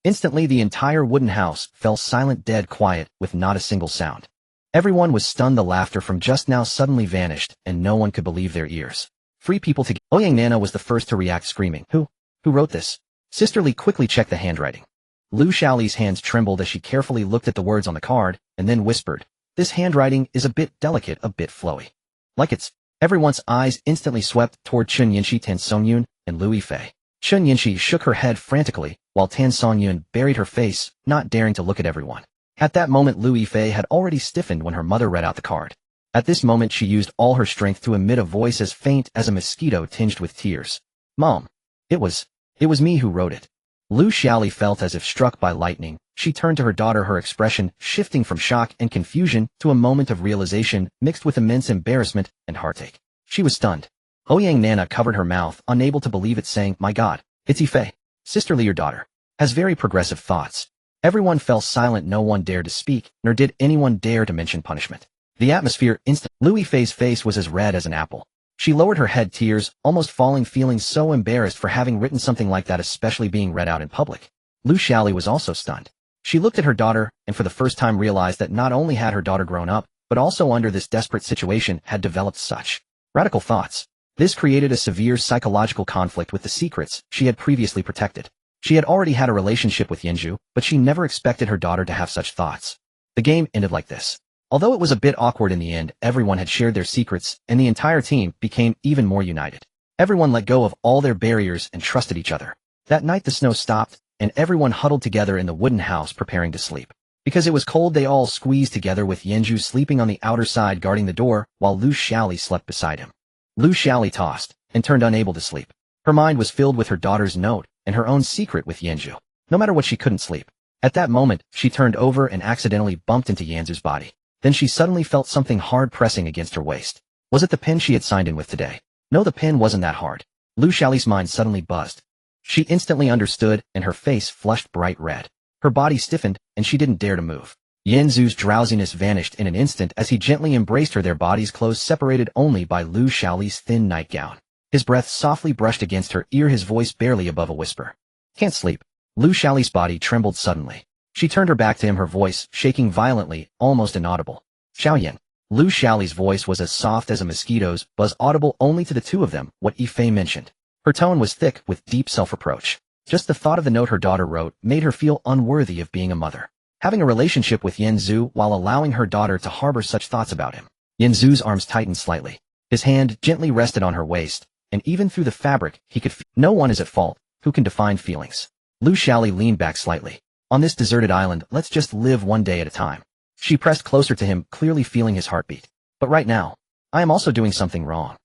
Instantly, the entire wooden house fell silent, dead quiet, with not a single sound. Everyone was stunned. The laughter from just now suddenly vanished, and no one could believe their ears. 3 people together. Ouyang Nana was the first to react, screaming, Who wrote this?" Sister Li quickly checked the handwriting. Lu Xiaoli's hands trembled as she carefully looked at the words on the card, and then whispered, "This handwriting is a bit delicate, a bit flowy. Like it's..." Everyone's eyes instantly swept toward Chun Yinshi, Tan Songyun, and Lu Yifei. Chun Yinshi shook her head frantically, while Tan Songyun buried her face, not daring to look at everyone. At that moment, Lu Yifei had already stiffened when her mother read out the card. At this moment, she used all her strength to emit a voice as faint as a mosquito tinged with tears. "Mom, it was me who wrote it." Lu Xiaoli felt as if struck by lightning. She turned to her daughter, her expression shifting from shock and confusion to a moment of realization mixed with immense embarrassment and heartache. She was stunned. Ouyang Nana covered her mouth, unable to believe it, saying, "My God, it's Yifei. Sister Li, your daughter has very progressive thoughts." Everyone fell silent. No one dared to speak, nor did anyone dare to mention punishment. The atmosphere Lu Yifei's face was as red as an apple. She lowered her head, tears almost falling, feeling so embarrassed for having written something like that, especially being read out in public. Lu Xiaoli was also stunned. She looked at her daughter, and for the first time realized that not only had her daughter grown up, but also under this desperate situation had developed such radical thoughts. This created a severe psychological conflict with the secrets she had previously protected. She had already had a relationship with Yenju, but she never expected her daughter to have such thoughts. The game ended like this. Although it was a bit awkward in the end, everyone had shared their secrets, and the entire team became even more united. Everyone let go of all their barriers and trusted each other. That night the snow stopped, and everyone huddled together in the wooden house preparing to sleep. Because it was cold, they all squeezed together, with Yenju sleeping on the outer side guarding the door, while Lu Xiaoli slept beside him. Lu Xiaoli tossed, and turned, unable to sleep. Her mind was filled with her daughter's note, and her own secret with Yenju. No matter what, she couldn't sleep. At that moment, she turned over and accidentally bumped into Yanzu's body. Then she suddenly felt something hard pressing against her waist. Was it the pen she had signed in with today? No, the pen wasn't that hard. Lu Xiaoli's mind suddenly buzzed. She instantly understood, and her face flushed bright red. Her body stiffened, and she didn't dare to move. Yanzu's drowsiness vanished in an instant as he gently embraced her, their bodies close, separated only by Lu Xiaoli's thin nightgown. His breath softly brushed against her ear, his voice barely above a whisper. "Can't sleep." Lu Xiaoli's body trembled suddenly. She turned her back to him, her voice shaking violently, almost inaudible. "Xiaoyan." Lu Xiaoli's voice was as soft as a mosquito's buzz, audible only to the two of them. "What Yifei mentioned." Her tone was thick with deep self-reproach. Just the thought of the note her daughter wrote made her feel unworthy of being a mother. Having a relationship with Yanzu while allowing her daughter to harbor such thoughts about him. Yanzu's arms tightened slightly. His hand gently rested on her waist, and even through the fabric he could feel. No one is at fault who can define feelings. Lu Xiaoli leaned back slightly. On this deserted island, let's just live one day at a time. She pressed closer to him, clearly feeling his heartbeat. But right now, I am also doing something wrong.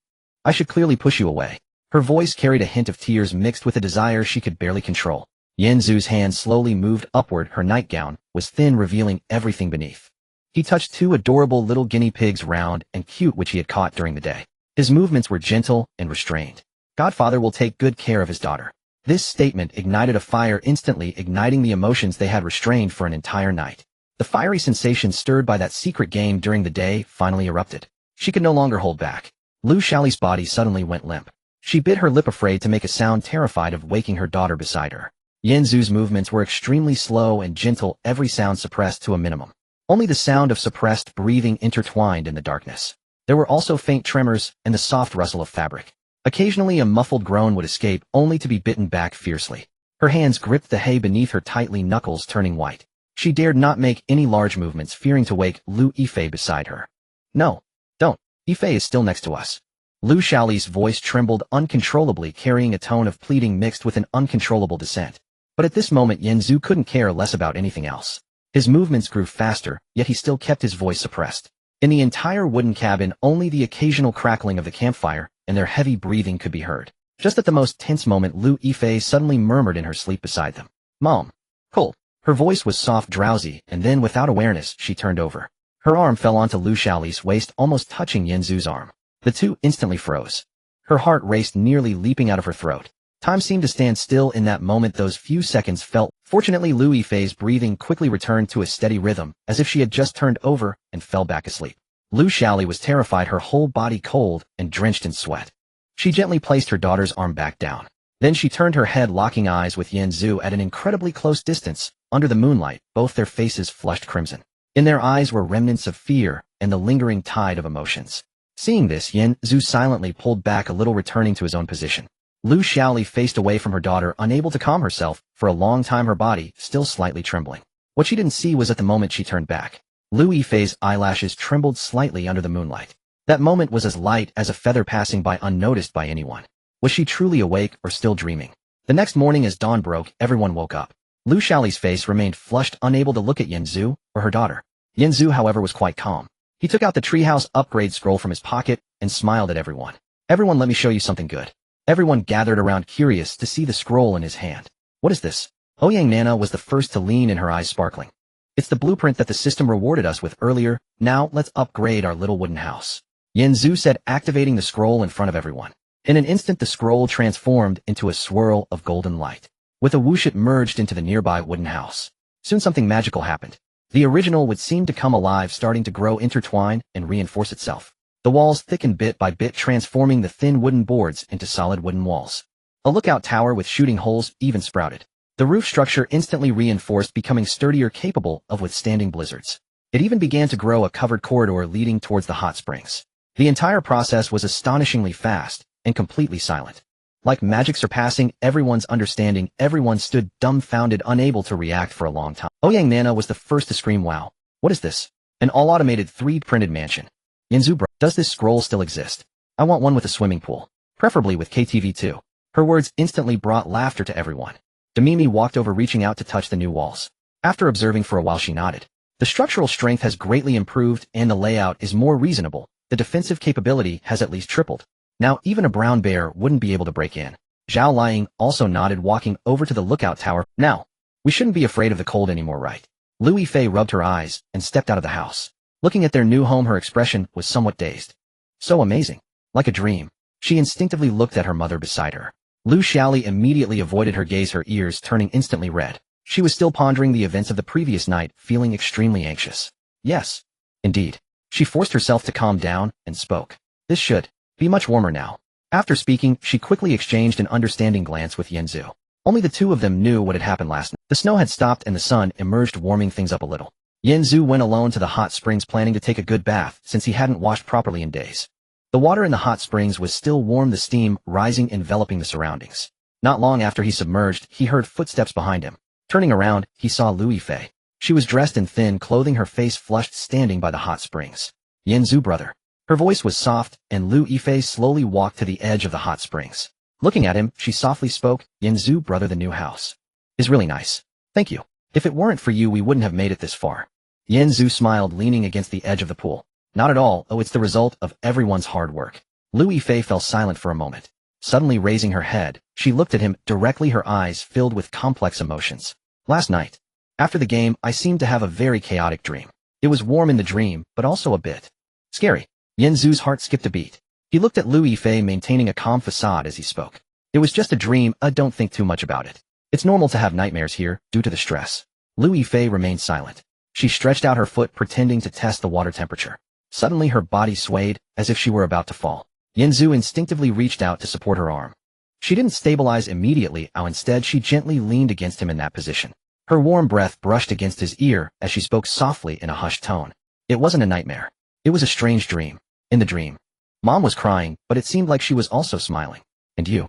I should clearly push you away. Her voice carried a hint of tears mixed with a desire she could barely control. Yanzu's hand slowly moved upward. Her nightgown was thin, revealing everything beneath. He touched two adorable little guinea pigs, round and cute, which he had caught during the day. His movements were gentle and restrained. Godfather will take good care of his daughter. This statement ignited a fire, instantly igniting the emotions they had restrained for an entire night. The fiery sensation stirred by that secret game during the day finally erupted. She could no longer hold back. Lu Xiaoli's body suddenly went limp. She bit her lip, afraid to make a sound, terrified of waking her daughter beside her. Yanzu's movements were extremely slow and gentle, every sound suppressed to a minimum. Only the sound of suppressed breathing intertwined in the darkness. There were also faint tremors and the soft rustle of fabric. Occasionally a muffled groan would escape, only to be bitten back fiercely. Her hands gripped the hay beneath her tightly, knuckles turning white. She dared not make any large movements, fearing to wake Lu Yifei beside her. No, don't. Yifei is still next to us. Lu Xiaoli's voice trembled uncontrollably, carrying a tone of pleading mixed with an uncontrollable dissent. But at this moment Yanzu couldn't care less about anything else. His movements grew faster, yet he still kept his voice suppressed. In the entire wooden cabin, only the occasional crackling of the campfire and their heavy breathing could be heard. Just at the most tense moment, Lu Yifei suddenly murmured in her sleep beside them. Mom. Cool. Her voice was soft, drowsy, and then without awareness, she turned over. Her arm fell onto Lu Xiaoli's waist, almost touching Yanzu's arm. The two instantly froze. Her heart raced, nearly leaping out of her throat. Time seemed to stand still in that moment. Those few seconds felt. Fortunately, Lu Yifei's breathing quickly returned to a steady rhythm, as if she had just turned over and fell back asleep. Lu Xiaoli was terrified, her whole body cold and drenched in sweat. She gently placed her daughter's arm back down. Then she turned her head, locking eyes with Yanzu at an incredibly close distance. Under the moonlight, both their faces flushed crimson. In their eyes were remnants of fear and the lingering tide of emotions. Seeing this, Yanzu silently pulled back a little, returning to his own position. Lu Xiaoli faced away from her daughter, unable to calm herself, for a long time, her body still slightly trembling. What she didn't see was at the moment she turned back, Lu Yifei's eyelashes trembled slightly under the moonlight. That moment was as light as a feather passing by, unnoticed by anyone. Was she truly awake or still dreaming? The next morning, as dawn broke, everyone woke up. Lu Xiaoli's face remained flushed, unable to look at Yanzu or her daughter. Yanzu, however, was quite calm. He took out the treehouse upgrade scroll from his pocket and smiled at everyone. Everyone, let me show you something good. Everyone gathered around, curious to see the scroll in his hand. What is this? Ouyang Nana was the first to lean in, her eyes sparkling. It's the blueprint that the system rewarded us with earlier. Now let's upgrade our little wooden house. Yanzu said, activating the scroll in front of everyone. In an instant, the scroll transformed into a swirl of golden light. With a whoosh, it merged into the nearby wooden house. Soon something magical happened. The original would seem to come alive, starting to grow, intertwine, and reinforce itself. The walls thickened bit by bit, transforming the thin wooden boards into solid wooden walls. A lookout tower with shooting holes even sprouted. The roof structure instantly reinforced, becoming sturdier, capable of withstanding blizzards. It even began to grow a covered corridor leading towards the hot springs. The entire process was astonishingly fast and completely silent. Like magic surpassing everyone's understanding, everyone stood dumbfounded, unable to react for a long time. Ouyang Nana was the first to scream, wow. What is this? An all-automated 3D-printed mansion. Yanzu bro, does this scroll still exist? I want one with a swimming pool. Preferably with KTV too. Her words instantly brought laughter to everyone. Demimi walked over, reaching out to touch the new walls. After observing for a while, she nodded. The structural strength has greatly improved and the layout is more reasonable. The defensive capability has at least tripled. Now even a brown bear wouldn't be able to break in. Zhao Liang also nodded, walking over to the lookout tower. Now, we shouldn't be afraid of the cold anymore, right? Lu Yifei rubbed her eyes and stepped out of the house. Looking at their new home, her expression was somewhat dazed. So amazing. Like a dream. She instinctively looked at her mother beside her. Lu Xiaoli immediately avoided her gaze, her ears turning instantly red. She was still pondering the events of the previous night, feeling extremely anxious. Yes. Indeed. She forced herself to calm down and spoke. This should be much warmer now. After speaking, she quickly exchanged an understanding glance with Yanzu. Only the two of them knew what had happened last night. The snow had stopped and the sun emerged, warming things up a little. Yanzu went alone to the hot springs, planning to take a good bath since he hadn't washed properly in days. The water in the hot springs was still warm, the steam rising, enveloping the surroundings. Not long after he submerged, he heard footsteps behind him. Turning around, he saw Lu Yifei. She was dressed in thin clothing, her face flushed, standing by the hot springs. Yanzu, brother. Her voice was soft, and Lu Yifei slowly walked to the edge of the hot springs. Looking at him, she softly spoke, Yanzu, brother, the new house is really nice. Thank you. If it weren't for you, we wouldn't have made it this far. Yanzu smiled, leaning against the edge of the pool. Not at all. Oh, it's the result of everyone's hard work. Lu Yifei fell silent for a moment. Suddenly raising her head, she looked at him directly, her eyes filled with complex emotions. Last night, after the game, I seemed to have a very chaotic dream. It was warm in the dream, but also a bit scary. Yanzu's heart skipped a beat. He looked at Lu Yifei, maintaining a calm facade as he spoke. It was just a dream. Don't think too much about it. It's normal to have nightmares here, due to the stress. Lu Yifei remained silent. She stretched out her foot, pretending to test the water temperature. Suddenly her body swayed, as if she were about to fall. Yanzu instinctively reached out to support her arm. She didn't stabilize immediately. Instead she gently leaned against him in that position. Her warm breath brushed against his ear as she spoke softly in a hushed tone. It wasn't a nightmare. It was a strange dream. In the dream, Mom was crying, but it seemed like she was also smiling. And you?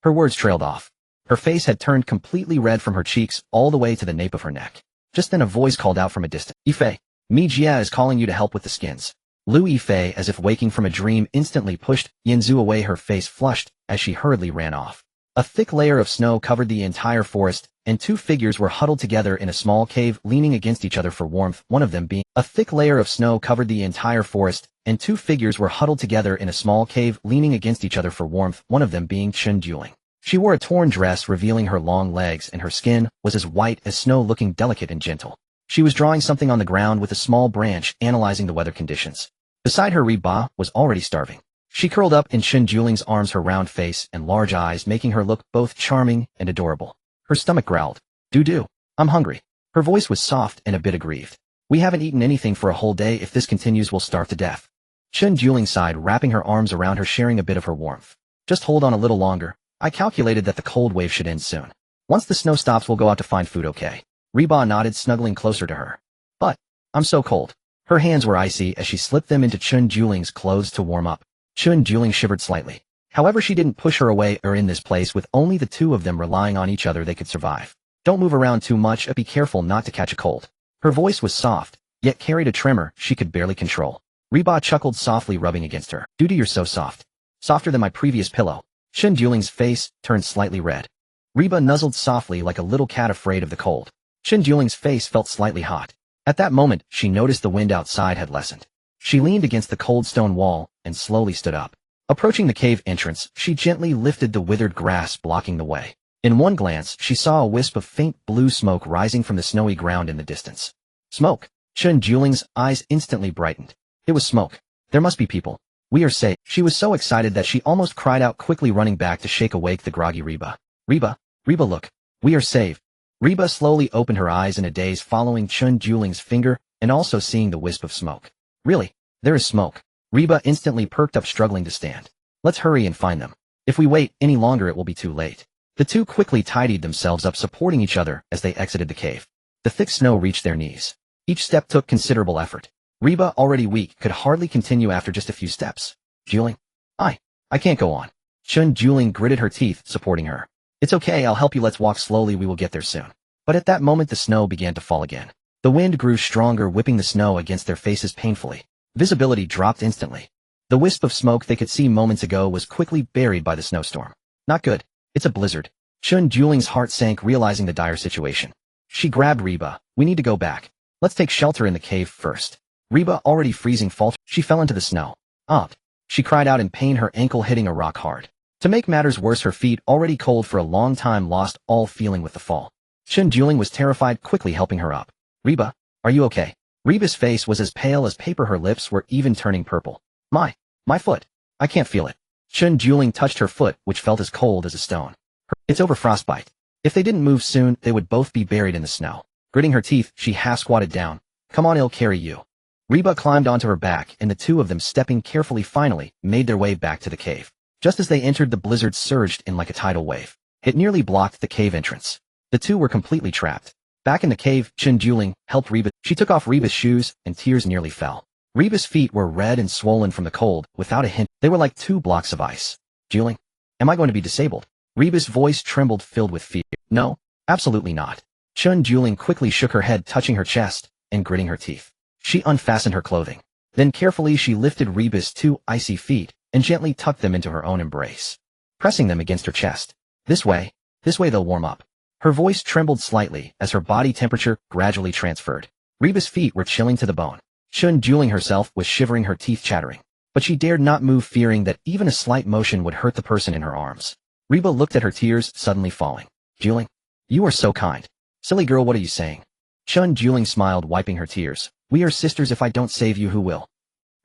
Her words trailed off. Her face had turned completely red from her cheeks all the way to the nape of her neck. Just then a voice called out from a distance. Yifei, Mi Jia is calling you to help with the skins. Lu Yifei, as if waking from a dream, instantly pushed Yanzu away, her face flushed as she hurriedly ran off. A thick layer of snow covered the entire forest, and two figures were huddled together in a small cave, leaning against each other for warmth, one of them being Chen Juling. She wore a torn dress revealing her long legs, and her skin was as white as snow, looking delicate and gentle. She was drawing something on the ground with a small branch, analyzing the weather conditions. Beside her, Reba was already starving. She curled up in Chen Juling's arms, her round face and large eyes making her look both charming and adorable. Her stomach growled. Do. I'm hungry. Her voice was soft and a bit aggrieved. We haven't eaten anything for a whole day. If this continues, we'll starve to death. Chen Juling sighed, wrapping her arms around her, sharing a bit of her warmth. Just hold on a little longer. I calculated that the cold wave should end soon. Once the snow stops, we'll go out to find food, okay? Reba nodded, snuggling closer to her. But I'm so cold. Her hands were icy as she slipped them into Chen Juling's clothes to warm up. Chen Juling shivered slightly. However, she didn't push her away, or in this place with only the two of them relying on each other, they could survive. Don't move around too much, be careful not to catch a cold. Her voice was soft, yet carried a tremor she could barely control. Reba chuckled softly, rubbing against her. Dude, you're so soft. Softer than my previous pillow. Chen Juling's face turned slightly red. Reba nuzzled softly like a little cat afraid of the cold. Chen Juling's face felt slightly hot. At that moment, she noticed the wind outside had lessened. She leaned against the cold stone wall and slowly stood up. Approaching the cave entrance, she gently lifted the withered grass blocking the way. In one glance, she saw a wisp of faint blue smoke rising from the snowy ground in the distance. Smoke! Chen Juling's eyes instantly brightened. It was smoke. There must be people. We are safe. She was so excited that she almost cried out, quickly running back to shake awake the groggy Reba. Reba, look. We are safe. Reba slowly opened her eyes in a daze, following Chen Juling's finger and also seeing the wisp of smoke. Really? There is smoke. Reba instantly perked up, struggling to stand. Let's hurry and find them. If we wait any longer, it will be too late. The two quickly tidied themselves up, supporting each other as they exited the cave. The thick snow reached their knees. Each step took considerable effort. Reba, already weak, could hardly continue after just a few steps. Juling? I can't go on. Chen Juling gritted her teeth, supporting her. It's okay, I'll help you, let's walk slowly, we will get there soon. But at that moment the snow began to fall again. The wind grew stronger, whipping the snow against their faces painfully. Visibility dropped instantly. The wisp of smoke they could see moments ago was quickly buried by the snowstorm. Not good. It's a blizzard. Chen Juling's heart sank, realizing the dire situation. She grabbed Reba. We need to go back. Let's take shelter in the cave first. Reba, already freezing, faltered. She fell into the snow. She cried out in pain, her ankle hitting a rock hard. To make matters worse, her feet, already cold for a long time, lost all feeling with the fall. Chen Juling was terrified, quickly helping her up. Reba, are you okay? Reba's face was as pale as paper, her lips were even turning purple. My foot. I can't feel it. Chen Juling touched her foot, which felt as cold as a stone. It's over frostbite. If they didn't move soon, they would both be buried in the snow. Gritting her teeth, she half-squatted down. Come on, I'll carry you. Reba climbed onto her back, and the two of them, stepping carefully, finally made their way back to the cave. Just as they entered, the blizzard surged in like a tidal wave. It nearly blocked the cave entrance. The two were completely trapped. Back in the cave, Chen Juling helped Reba. She took off Reba's shoes, and tears nearly fell. Reba's feet were red and swollen from the cold. Without a hint, they were like 2 blocks of ice. Juling, am I going to be disabled? Reba's voice trembled, filled with fear. No, absolutely not. Chen Juling quickly shook her head, touching her chest and gritting her teeth. She unfastened her clothing. Then carefully she lifted Reba's 2 icy feet and gently tucked them into her own embrace, pressing them against her chest. This way they'll warm up. Her voice trembled slightly as her body temperature gradually transferred. Reba's feet were chilling to the bone. Chun Juling herself was shivering, her teeth chattering. But she dared not move, fearing that even a slight motion would hurt the person in her arms. Reba looked at her, tears suddenly falling. Juling, you are so kind. Silly girl, what are you saying? Chun Juling smiled, wiping her tears. We are sisters. If I don't save you, who will?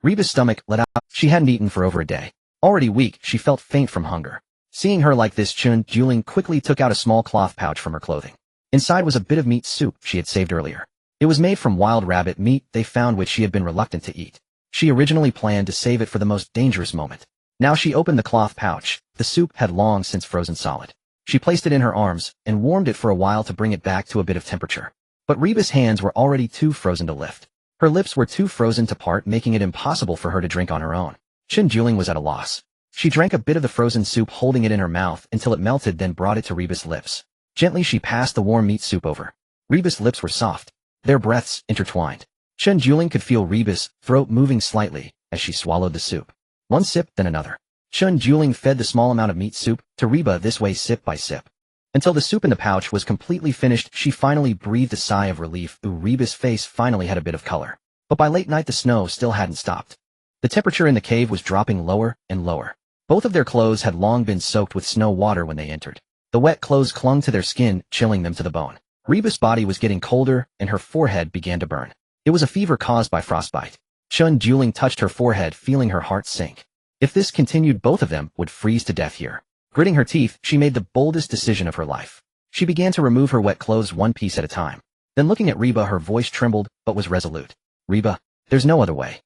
Reba's stomach let out. She hadn't eaten for over a day. Already weak, she felt faint from hunger. Seeing her like this, Chun Juling quickly took out a small cloth pouch from her clothing. Inside was a bit of meat soup she had saved earlier. It was made from wild rabbit meat they found, which she had been reluctant to eat. She originally planned to save it for the most dangerous moment. Now she opened the cloth pouch. The soup had long since frozen solid. She placed it in her arms and warmed it for a while to bring it back to a bit of temperature. But Reba's hands were already too frozen to lift. Her lips were too frozen to part, making it impossible for her to drink on her own. Chun Juling was at a loss. She drank a bit of the frozen soup, holding it in her mouth until it melted, then brought it to Reba's lips. Gently she passed the warm meat soup over. Reba's lips were soft. Their breaths intertwined. Chun Juling could feel Reba's throat moving slightly as she swallowed the soup. One sip, then another. Chun Juling fed the small amount of meat soup to Reba this way, sip by sip. Until the soup in the pouch was completely finished, she finally breathed a sigh of relief. Reba's face finally had a bit of color. But by late night the snow still hadn't stopped. The temperature in the cave was dropping lower and lower. Both of their clothes had long been soaked with snow water when they entered. The wet clothes clung to their skin, chilling them to the bone. Reba's body was getting colder, and her forehead began to burn. It was a fever caused by frostbite. Chun Juling touched her forehead, feeling her heart sink. If this continued, both of them would freeze to death here. Gritting her teeth, she made the boldest decision of her life. She began to remove her wet clothes one piece at a time. Then looking at Reba, her voice trembled, but was resolute. Reba, there's no other way.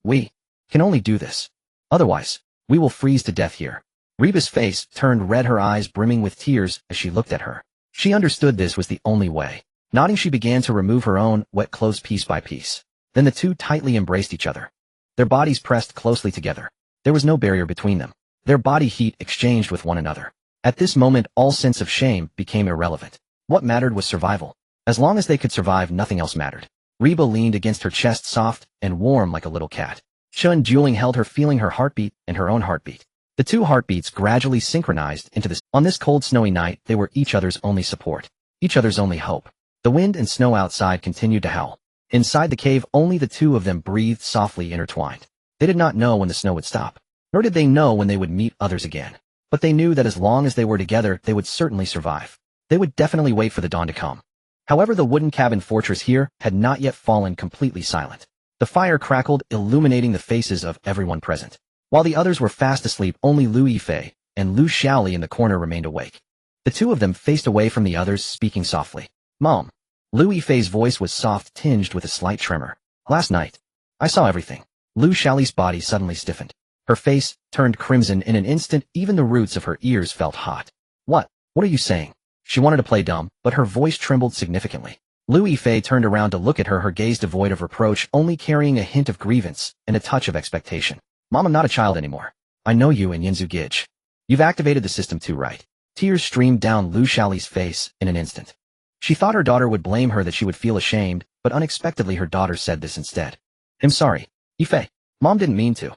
We can only do this. Otherwise, we will freeze to death here. Reba's face turned red, her eyes brimming with tears as she looked at her. She understood this was the only way. Nodding, she began to remove her own wet clothes piece by piece. Then the two tightly embraced each other. Their bodies pressed closely together. There was no barrier between them. Their body heat exchanged with one another. At this moment, all sense of shame became irrelevant. What mattered was survival. As long as they could survive, nothing else mattered. Reba leaned against her chest, soft and warm like a little cat. Chun Juling held her, feeling her heartbeat and her own heartbeat. The two heartbeats gradually synchronized into this. On this cold, snowy night, they were each other's only support, each other's only hope. The wind and snow outside continued to howl. Inside the cave, only the two of them breathed softly, intertwined. They did not know when the snow would stop, nor did they know when they would meet others again. But they knew that as long as they were together, they would certainly survive. They would definitely wait for the dawn to come. However, the wooden cabin fortress here had not yet fallen completely silent. The fire crackled, illuminating the faces of everyone present. While the others were fast asleep, only Lu Yifei and Lu Xiaoli in the corner remained awake. The two of them faced away from the others, speaking softly. Mom. Lu Yifei's voice was soft, tinged with a slight tremor. Last night, I saw everything. Lu Xiaoli's body suddenly stiffened. Her face turned crimson in an instant, even the roots of her ears felt hot. What? What are you saying? She wanted to play dumb, but her voice trembled significantly. Lu Yifei turned around to look at her, her gaze devoid of reproach, only carrying a hint of grievance and a touch of expectation. Mom, I'm not a child anymore. I know you and Yinzu Gij. You've activated the system too, right? Tears streamed down Lu Xiaoli's face in an instant. She thought her daughter would blame her, that she would feel ashamed, but unexpectedly her daughter said this instead. I'm sorry, Yifei. Mom didn't mean to.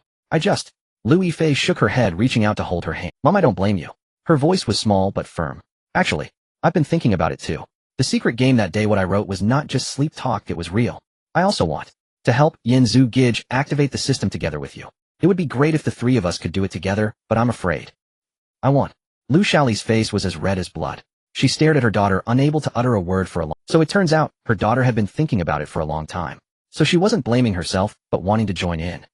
Lu Yifei shook her head, reaching out to hold her hand. Mom, I don't blame you. Her voice was small but firm. Actually, I've been thinking about it too. The secret game that day, what I wrote was not just sleep talk, it was real. I also want to help Yinzu Gij activate the system together with you. It would be great if the three of us could do it together, but I'm afraid. I won't. Lu Xiaoli's face was as red as blood. She stared at her daughter, unable to utter a word for a long time. So it turns out, her daughter had been thinking about it for a long time. So she wasn't blaming herself, but wanting to join in.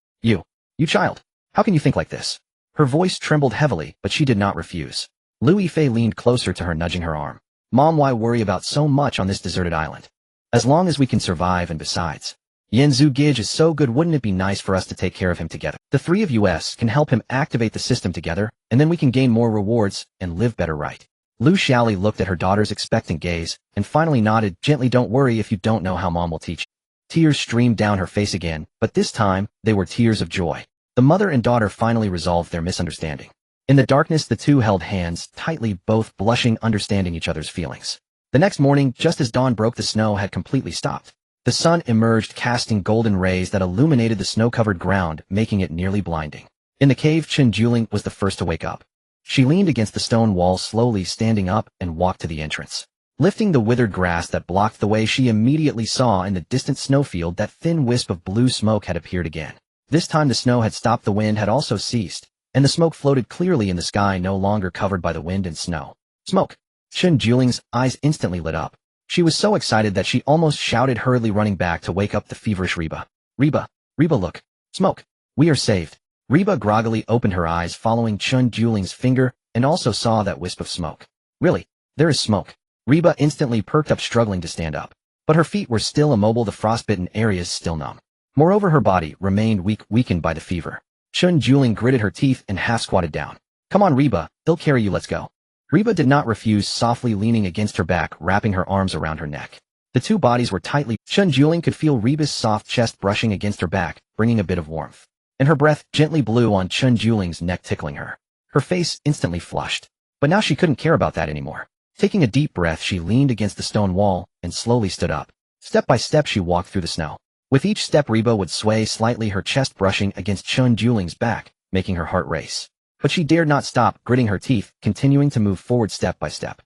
You child. How can you think like this? Her voice trembled heavily, but she did not refuse. Lu Yifei leaned closer to her, nudging her arm. Mom, why worry about so much on this deserted island? As long as we can survive, and besides, Yinzu Gij is so good, wouldn't it be nice for us to take care of him together? The three of us can help him activate the system together, and then we can gain more rewards and live better, right? Lu Xiaoli looked at her daughter's expectant gaze, and finally nodded gently. Don't worry if you don't know how Mom will teach you. Tears streamed down her face again, but this time, they were tears of joy. The mother and daughter finally resolved their misunderstanding. In the darkness, the two held hands tightly, both blushing, understanding each other's feelings. The next morning, just as dawn broke, the snow had completely stopped. The sun emerged, casting golden rays that illuminated the snow-covered ground, making it nearly blinding. In the cave, Chun Juling was the first to wake up. She leaned against the stone wall, slowly standing up, and walked to the entrance. Lifting the withered grass that blocked the way, she immediately saw in the distant snowfield that thin wisp of blue smoke had appeared again. This time the snow had stopped, the wind had also ceased, and the smoke floated clearly in the sky, no longer covered by the wind and snow. Smoke! Chen Juling's eyes instantly lit up. She was so excited that she almost shouted, hurriedly running back to wake up the feverish Reba. Reba! Reba, look! Smoke! We are saved! Reba groggily opened her eyes, following Chen Juling's finger, and also saw that wisp of smoke. Really? There is smoke. Reba instantly perked up, struggling to stand up. But her feet were still immobile, the frostbitten areas still numb. Moreover, her body remained weakened by the fever. Chen Juling gritted her teeth and half-squatted down. Come on, Reba, they'll carry you, let's go. Reba did not refuse, softly leaning against her back, wrapping her arms around her neck. The two bodies were tightly. Chen Juling could feel Reba's soft chest brushing against her back, bringing a bit of warmth. And her breath gently blew on Chen Juling's neck, tickling her. Her face instantly flushed. But now she couldn't care about that anymore. Taking a deep breath, she leaned against the stone wall and slowly stood up. Step by step, she walked through the snow. With each step, Reba would sway slightly, her chest brushing against Chen Juling's back, making her heart race. But she dared not stop, gritting her teeth, continuing to move forward step by step.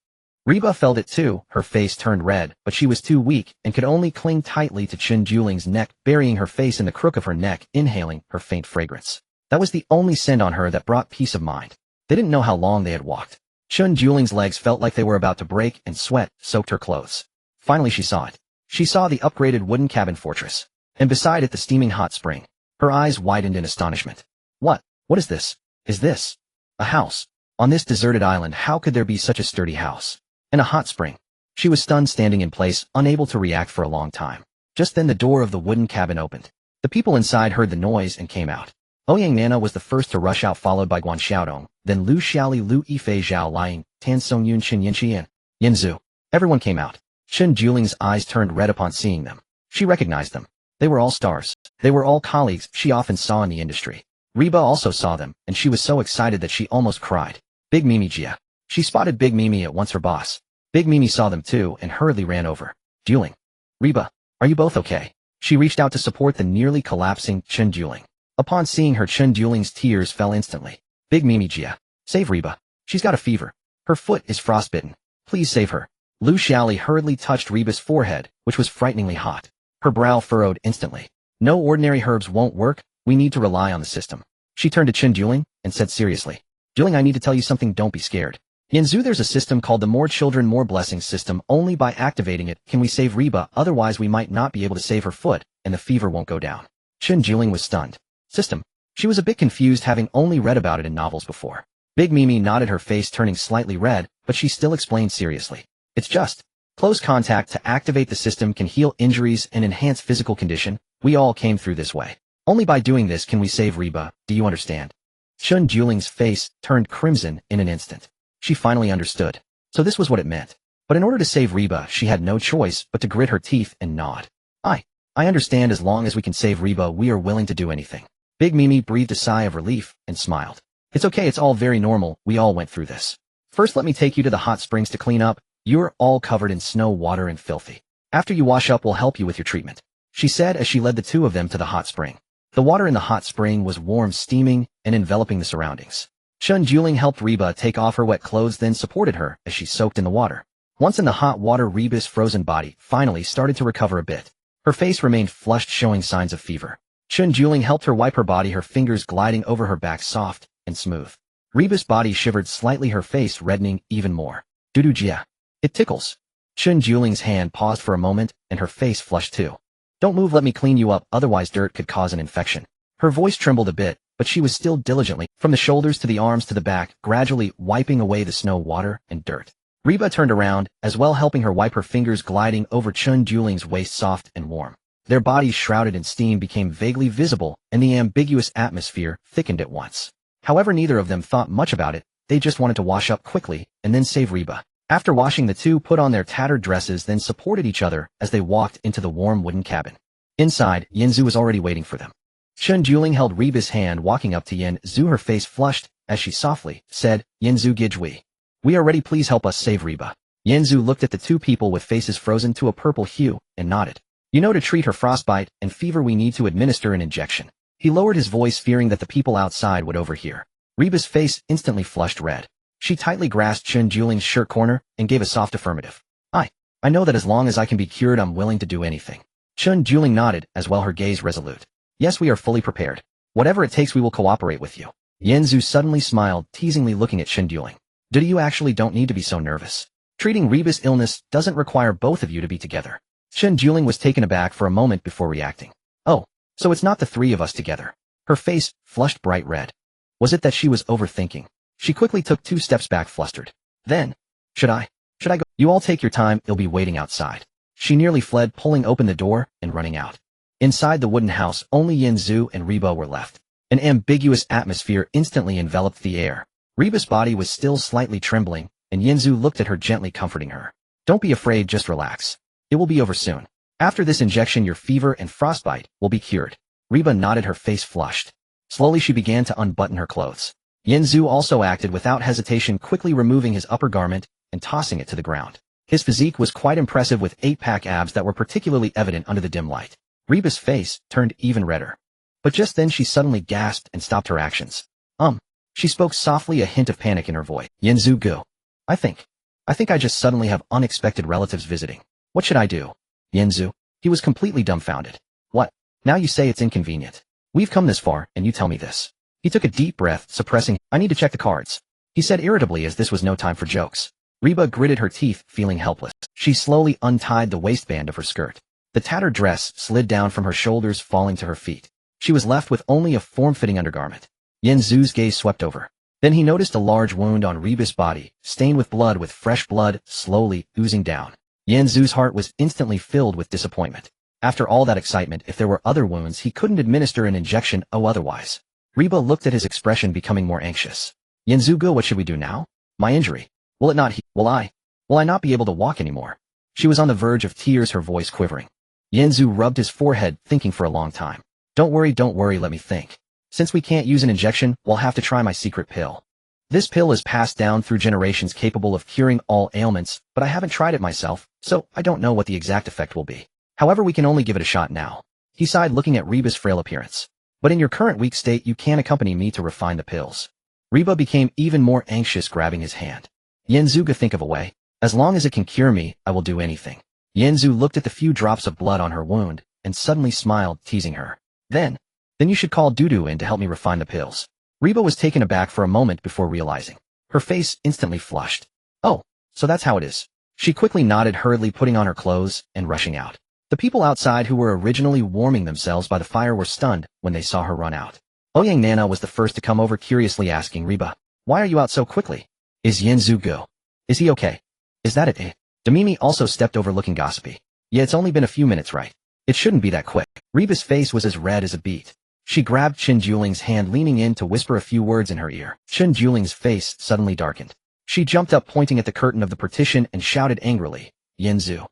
Reba felt it too, her face turned red, but she was too weak and could only cling tightly to Chen Juling's neck, burying her face in the crook of her neck, inhaling her faint fragrance. That was the only scent on her that brought peace of mind. They didn't know how long they had walked. Chen Juling's legs felt like they were about to break, and sweat soaked her clothes. Finally she saw it. She saw the upgraded wooden cabin fortress. And beside it the steaming hot spring. Her eyes widened in astonishment. What is this? Is this a house? On this deserted island, how could there be such a sturdy house? And a hot spring? She was stunned, standing in place, unable to react for a long time. Just then the door of the wooden cabin opened. The people inside heard the noise and came out. Ouyang Nana was the first to rush out, followed by Guan Xiaodong, then Lu Xiaoli, Lu Yifei, Zhao Liang, Tan Songyun, Qin Yanqi, and Yanzu. Everyone came out. Chen Juling's eyes turned red upon seeing them. She recognized them. They were all stars. They were all colleagues she often saw in the industry. Reba also saw them, and she was so excited that she almost cried. Big Mimi Jia. She spotted Big Mimi at once, her boss. Big Mimi saw them too and hurriedly ran over. Juling. Reba, are you both okay? She reached out to support the nearly collapsing Chen Juling. Upon seeing her, Chen Juling's tears fell instantly. Big Mimi Jia. Save Reba. She's got a fever. Her foot is frostbitten. Please save her. Lu Xiaoli hurriedly touched Reba's forehead, which was frighteningly hot. Her brow furrowed instantly. No ordinary herbs won't work, we need to rely on the system. She turned to Chen Juling and said seriously. Juling, I need to tell you something, don't be scared. Yanzu, there's a system called the More Children More Blessings system. Only by activating it can we save Reba, otherwise we might not be able to save her foot, and the fever won't go down. Chen Juling was stunned. System? She was a bit confused, having only read about it in novels before. Big Mimi nodded, her face turning slightly red, but she still explained seriously. It's just close contact to activate the system can heal injuries and enhance physical condition. We all came through this way. Only by doing this can we save Reba, do you understand? Chen Juling's face turned crimson in an instant. She finally understood. So this was what it meant. But in order to save Reba, she had no choice but to grit her teeth and nod. I understand, as long as we can save Reba, we are willing to do anything. Big Mimi breathed a sigh of relief and smiled. It's okay, it's all very normal, we all went through this. First let me take you to the hot springs to clean up. You're all covered in snow, water, and filthy. After you wash up, we'll help you with your treatment, she said as she led the two of them to the hot spring. The water in the hot spring was warm, steaming, and enveloping the surroundings. Chen Juling helped Reba take off her wet clothes, then supported her as she soaked in the water. Once in the hot water, Reba's frozen body finally started to recover a bit. Her face remained flushed, showing signs of fever. Chen Juling helped her wipe her body, her fingers gliding over her back, soft and smooth. Reba's body shivered slightly, her face reddening even more. Dudu Jia. It tickles. Chen Juling's hand paused for a moment, and her face flushed too. Don't move, let me clean you up, otherwise dirt could cause an infection. Her voice trembled a bit, but she was still diligently, from the shoulders to the arms to the back, gradually wiping away the snow, water, and dirt. Reba turned around, as well, helping her wipe, her fingers gliding over Chen Juling's waist, soft and warm. Their bodies, shrouded in steam, became vaguely visible, and the ambiguous atmosphere thickened at once. However, neither of them thought much about it, they just wanted to wash up quickly, and then save Reba. After washing, the two put on their tattered dresses, then supported each other as they walked into the warm wooden cabin. Inside, Yanzu was already waiting for them. Chen Juling held Reba's hand, walking up to Yanzu, her face flushed, as she softly said, Yanzu Gijwi. We are ready, please help us save Reba. Yanzu looked at the two people with faces frozen to a purple hue, and nodded. You know, to treat her frostbite and fever we need to administer an injection. He lowered his voice, fearing that the people outside would overhear. Reba's face instantly flushed red. She tightly grasped Chen Juling's shirt corner and gave a soft affirmative. I know that as long as I can be cured, I'm willing to do anything. Chun Juling nodded, as well her gaze resolute. Yes, we are fully prepared. Whatever it takes, we will cooperate with you. Yanzu suddenly smiled, teasingly looking at Chun Juling. Do you actually don't need to be so nervous? Treating Reba's illness doesn't require both of you to be together. Chun Juling was taken aback for a moment before reacting. Oh, so it's not the three of us together. Her face flushed bright red. Was it that she was overthinking? She quickly took 2 steps back, flustered. Then, should I go? You all take your time, it'll be waiting outside. She nearly fled, pulling open the door and running out. Inside the wooden house, only Yanzu and Reba were left. An ambiguous atmosphere instantly enveloped the air. Reba's body was still slightly trembling, and Yanzu looked at her, gently comforting her. Don't be afraid, just relax. It will be over soon. After this injection, your fever and frostbite will be cured. Reba nodded, her face flushed. Slowly she began to unbutton her clothes. Yanzu also acted without hesitation, quickly removing his upper garment and tossing it to the ground. His physique was quite impressive, with 8-pack abs that were particularly evident under the dim light. Reba's face turned even redder. But just then she suddenly gasped and stopped her actions. She spoke softly, a hint of panic in her voice. Yanzu go. I think I just suddenly have unexpected relatives visiting. What should I do? Yanzu. He was completely dumbfounded. What? Now you say it's inconvenient. We've come this far, and you tell me this. He took a deep breath, suppressing, I need to check the cards. He said irritably, as this was no time for jokes. Reba gritted her teeth, feeling helpless. She slowly untied the waistband of her skirt. The tattered dress slid down from her shoulders, falling to her feet. She was left with only a form-fitting undergarment. Yanzu's gaze swept over. Then he noticed a large wound on Reba's body, stained with blood, with fresh blood slowly oozing down. Yanzu's heart was instantly filled with disappointment. After all that excitement, if there were other wounds, he couldn't administer an injection, otherwise. Reba looked at his expression, becoming more anxious. Yanzu-go, what should we do now? My injury. Will it not heal? Will I not be able to walk anymore? She was on the verge of tears, her voice quivering. Yanzu rubbed his forehead, thinking for a long time. Don't worry, let me think. Since we can't use an injection, we'll have to try my secret pill. This pill is passed down through generations, capable of curing all ailments, but I haven't tried it myself, so I don't know what the exact effect will be. However, we can only give it a shot now. He sighed, looking at Reba's frail appearance. But in your current weak state, you can accompany me to refine the pills. Reba became even more anxious, grabbing his hand. Yanzu, think of a way. As long as it can cure me, I will do anything. Yanzu looked at the few drops of blood on her wound, and suddenly smiled, teasing her. Then you should call Dudu in to help me refine the pills. Reba was taken aback for a moment before realizing. Her face instantly flushed. Oh, so that's how it is. She quickly nodded, hurriedly putting on her clothes and rushing out. The people outside, who were originally warming themselves by the fire, were stunned when they saw her run out. Ouyang Nana was the first to come over, curiously asking Reba, why are you out so quickly? Is Yanzu go? Is he okay? Is that it? Damimi also stepped over, looking gossipy. Yeah, it's only been a few minutes, right? It shouldn't be that quick. Reba's face was as red as a beet. She grabbed Chun Juling's hand, leaning in to whisper a few words in her ear. Chun Juling's face suddenly darkened. She jumped up, pointing at the curtain of the partition, and shouted angrily, Yanzu.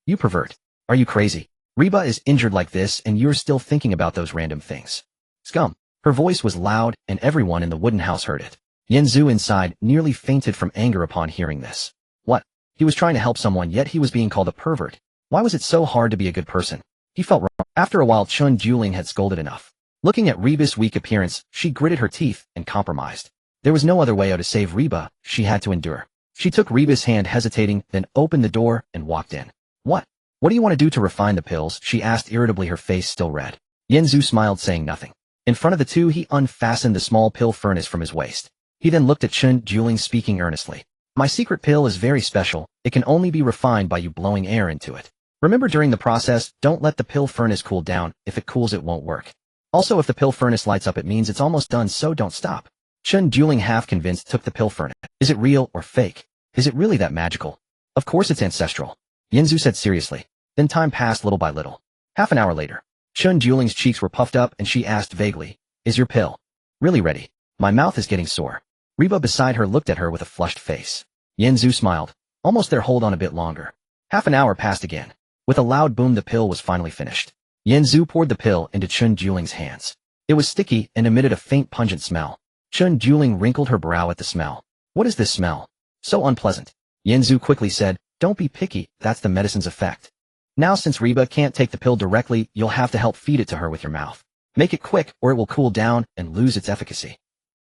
You pervert. Are you crazy? Reba is injured like this, and you're still thinking about those random things. Scum. Her voice was loud, and everyone in the wooden house heard it. Yanzu inside nearly fainted from anger upon hearing this. What? He was trying to help someone, yet he was being called a pervert. Why was it so hard to be a good person? He felt wrong. After a while, Chun Juling had scolded enough. Looking at Reba's weak appearance, she gritted her teeth and compromised. There was no other way out to save Reba. She had to endure. She took Reba's hand, hesitating, then opened the door and walked in. What do you want to do to refine the pills? She asked irritably, her face still red. Yanzu smiled, saying nothing. In front of the two, he unfastened the small pill furnace from his waist. He then looked at Chun Juling, speaking earnestly. My secret pill is very special. It can only be refined by you blowing air into it. Remember, during the process, don't let the pill furnace cool down. If it cools, it won't work. Also, if the pill furnace lights up, it means it's almost done, so don't stop. Chun Juling, half convinced, took the pill furnace. Is it real or fake? Is it really that magical? Of course it's ancestral. Yanzu said seriously. Then time passed little by little. Half an hour later, Chun Juling's cheeks were puffed up, and she asked vaguely, is your pill really ready? My mouth is getting sore. Reba beside her looked at her with a flushed face. Yanzu smiled. Almost there, hold on a bit longer. Half an hour passed again. With a loud boom, the pill was finally finished. Yanzu poured the pill into Chun Juling's hands. It was sticky and emitted a faint, pungent smell. Chun Juling wrinkled her brow at the smell. What is this smell? So unpleasant. Yanzu quickly said, don't be picky, that's the medicine's effect. Now, since Reba can't take the pill directly, you'll have to help feed it to her with your mouth. Make it quick, or it will cool down and lose its efficacy.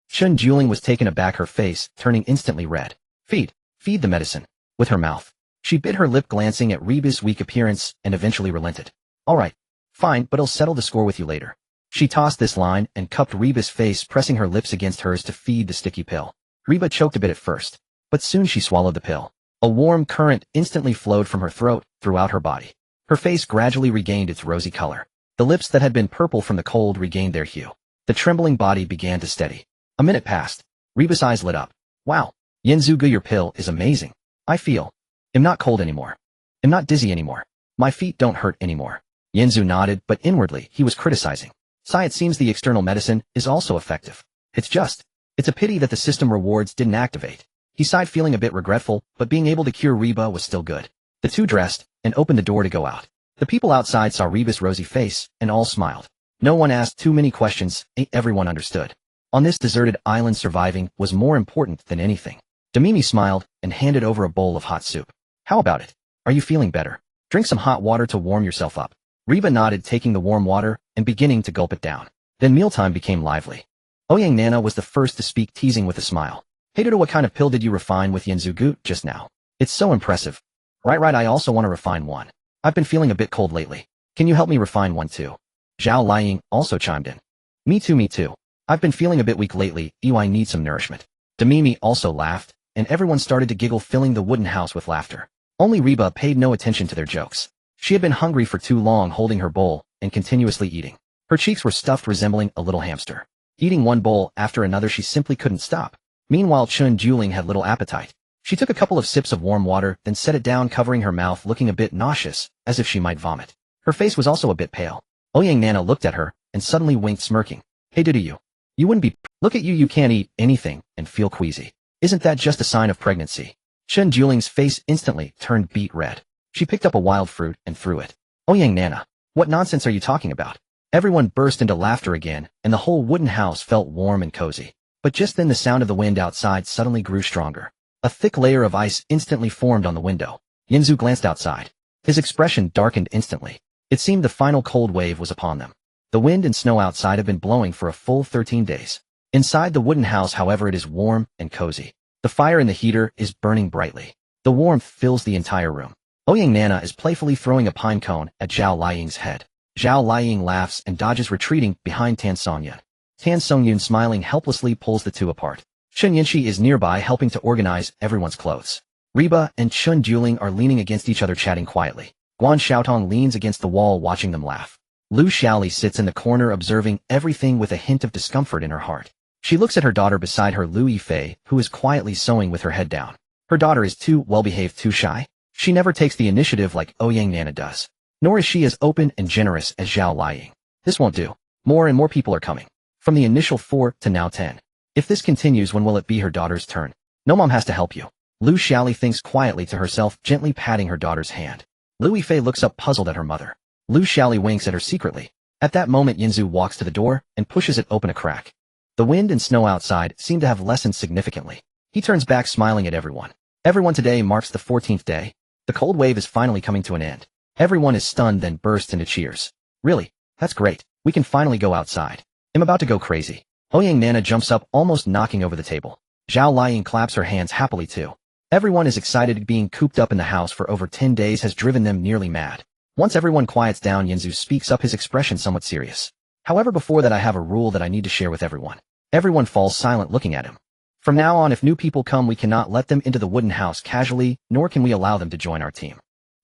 Chun Juling was taken aback, her face turning instantly red. Feed the medicine. With her mouth. She bit her lip glancing at Reba's weak appearance and eventually relented. Alright, fine, but I'll settle the score with you later. She tossed this line and cupped Reba's face, pressing her lips against hers to feed the sticky pill. Reba choked a bit at first, but soon she swallowed the pill. A warm current instantly flowed from her throat throughout her body. Her face gradually regained its rosy color. The lips that had been purple from the cold regained their hue. The trembling body began to steady. A minute passed. Reba's eyes lit up. Wow, Yenzugu, your pill is amazing. I'm not cold anymore. I'm not dizzy anymore. My feet don't hurt anymore. Yenzu nodded, but inwardly he was criticizing. Sai, it seems the external medicine is also effective. It's a pity that the system rewards didn't activate. He sighed, feeling a bit regretful, but being able to cure Reba was still good. The two dressed and opened the door to go out. The people outside saw Reba's rosy face and all smiled. No one asked too many questions, everyone understood. On this deserted island, surviving was more important than anything. Damimi smiled and handed over a bowl of hot soup. How about it? Are you feeling better? Drink some hot water to warm yourself up. Reba nodded, taking the warm water and beginning to gulp it down. Then mealtime became lively. Oyang Nana was the first to speak, teasing with a smile. Hey Dodo, what kind of pill did you refine with Yenzugu just now? It's so impressive. Right, I also want to refine one. I've been feeling a bit cold lately. Can you help me refine one too? Zhao Liang also chimed in. Me too. I've been feeling a bit weak lately, I need some nourishment. Damimi also laughed, and everyone started to giggle, filling the wooden house with laughter. Only Reba paid no attention to their jokes. She had been hungry for too long, holding her bowl and continuously eating. Her cheeks were stuffed, resembling a little hamster. Eating one bowl after another, she simply couldn't stop. Meanwhile, Chun Juling had little appetite. She took a couple of sips of warm water, then set it down, covering her mouth, looking a bit nauseous, as if she might vomit. Her face was also a bit pale. Oyang Nana looked at her and suddenly winked, smirking. Hey Dodo, you wouldn't be— Look at you, you can't eat anything and feel queasy. Isn't that just a sign of pregnancy? Chun Juling's face instantly turned beet red. She picked up a wild fruit and threw it. Oyang Nana, what nonsense are you talking about? Everyone burst into laughter again, and the whole wooden house felt warm and cozy. But just then the sound of the wind outside suddenly grew stronger. A thick layer of ice instantly formed on the window. Yenzu glanced outside. His expression darkened instantly. It seemed the final cold wave was upon them. The wind and snow outside have been blowing for a full 13 days. Inside the wooden house, however, it is warm and cozy. The fire in the heater is burning brightly. The warmth fills the entire room. Oyang Nana is playfully throwing a pine cone at Zhao Liang's head. Zhao Liang laughs and dodges, retreating behind Tan Songyun. Tan Songyun, smiling helplessly, pulls the two apart. Chun Yinshi is nearby, helping to organize everyone's clothes. Reba and Chun Juling are leaning against each other, chatting quietly. Guan Xiaotong leans against the wall, watching them laugh. Lu Xiaoli sits in the corner, observing everything with a hint of discomfort in her heart. She looks at her daughter beside her, Lu Yifei, who is quietly sewing with her head down. Her daughter is too well-behaved, too shy. She never takes the initiative like Oyang Nana does. Nor is she as open and generous as Zhao Liang. This won't do. More and more people are coming. From the initial 4 to now 10. If this continues, when will it be her daughter's turn? No, mom has to help you. Lu Xiaoli thinks quietly to herself, gently patting her daughter's hand. Lu Yifei looks up, puzzled at her mother. Lu Xiaoli winks at her secretly. At that moment, Yinzu walks to the door and pushes it open a crack. The wind and snow outside seem to have lessened significantly. He turns back, smiling at everyone. Everyone, today marks the 14th day. The cold wave is finally coming to an end. Everyone is stunned, then bursts into cheers. Really? That's great. We can finally go outside. I'm about to go crazy. Oyang Nana jumps up, almost knocking over the table. Zhao Liang claps her hands happily too. Everyone is excited. Being cooped up in the house for over 10 days has driven them nearly mad. Once everyone quiets down, Yinzu speaks up, his expression somewhat serious. However, before that, I have a rule that I need to share with everyone. Everyone falls silent, looking at him. From now on, if new people come, we cannot let them into the wooden house casually, nor can we allow them to join our team.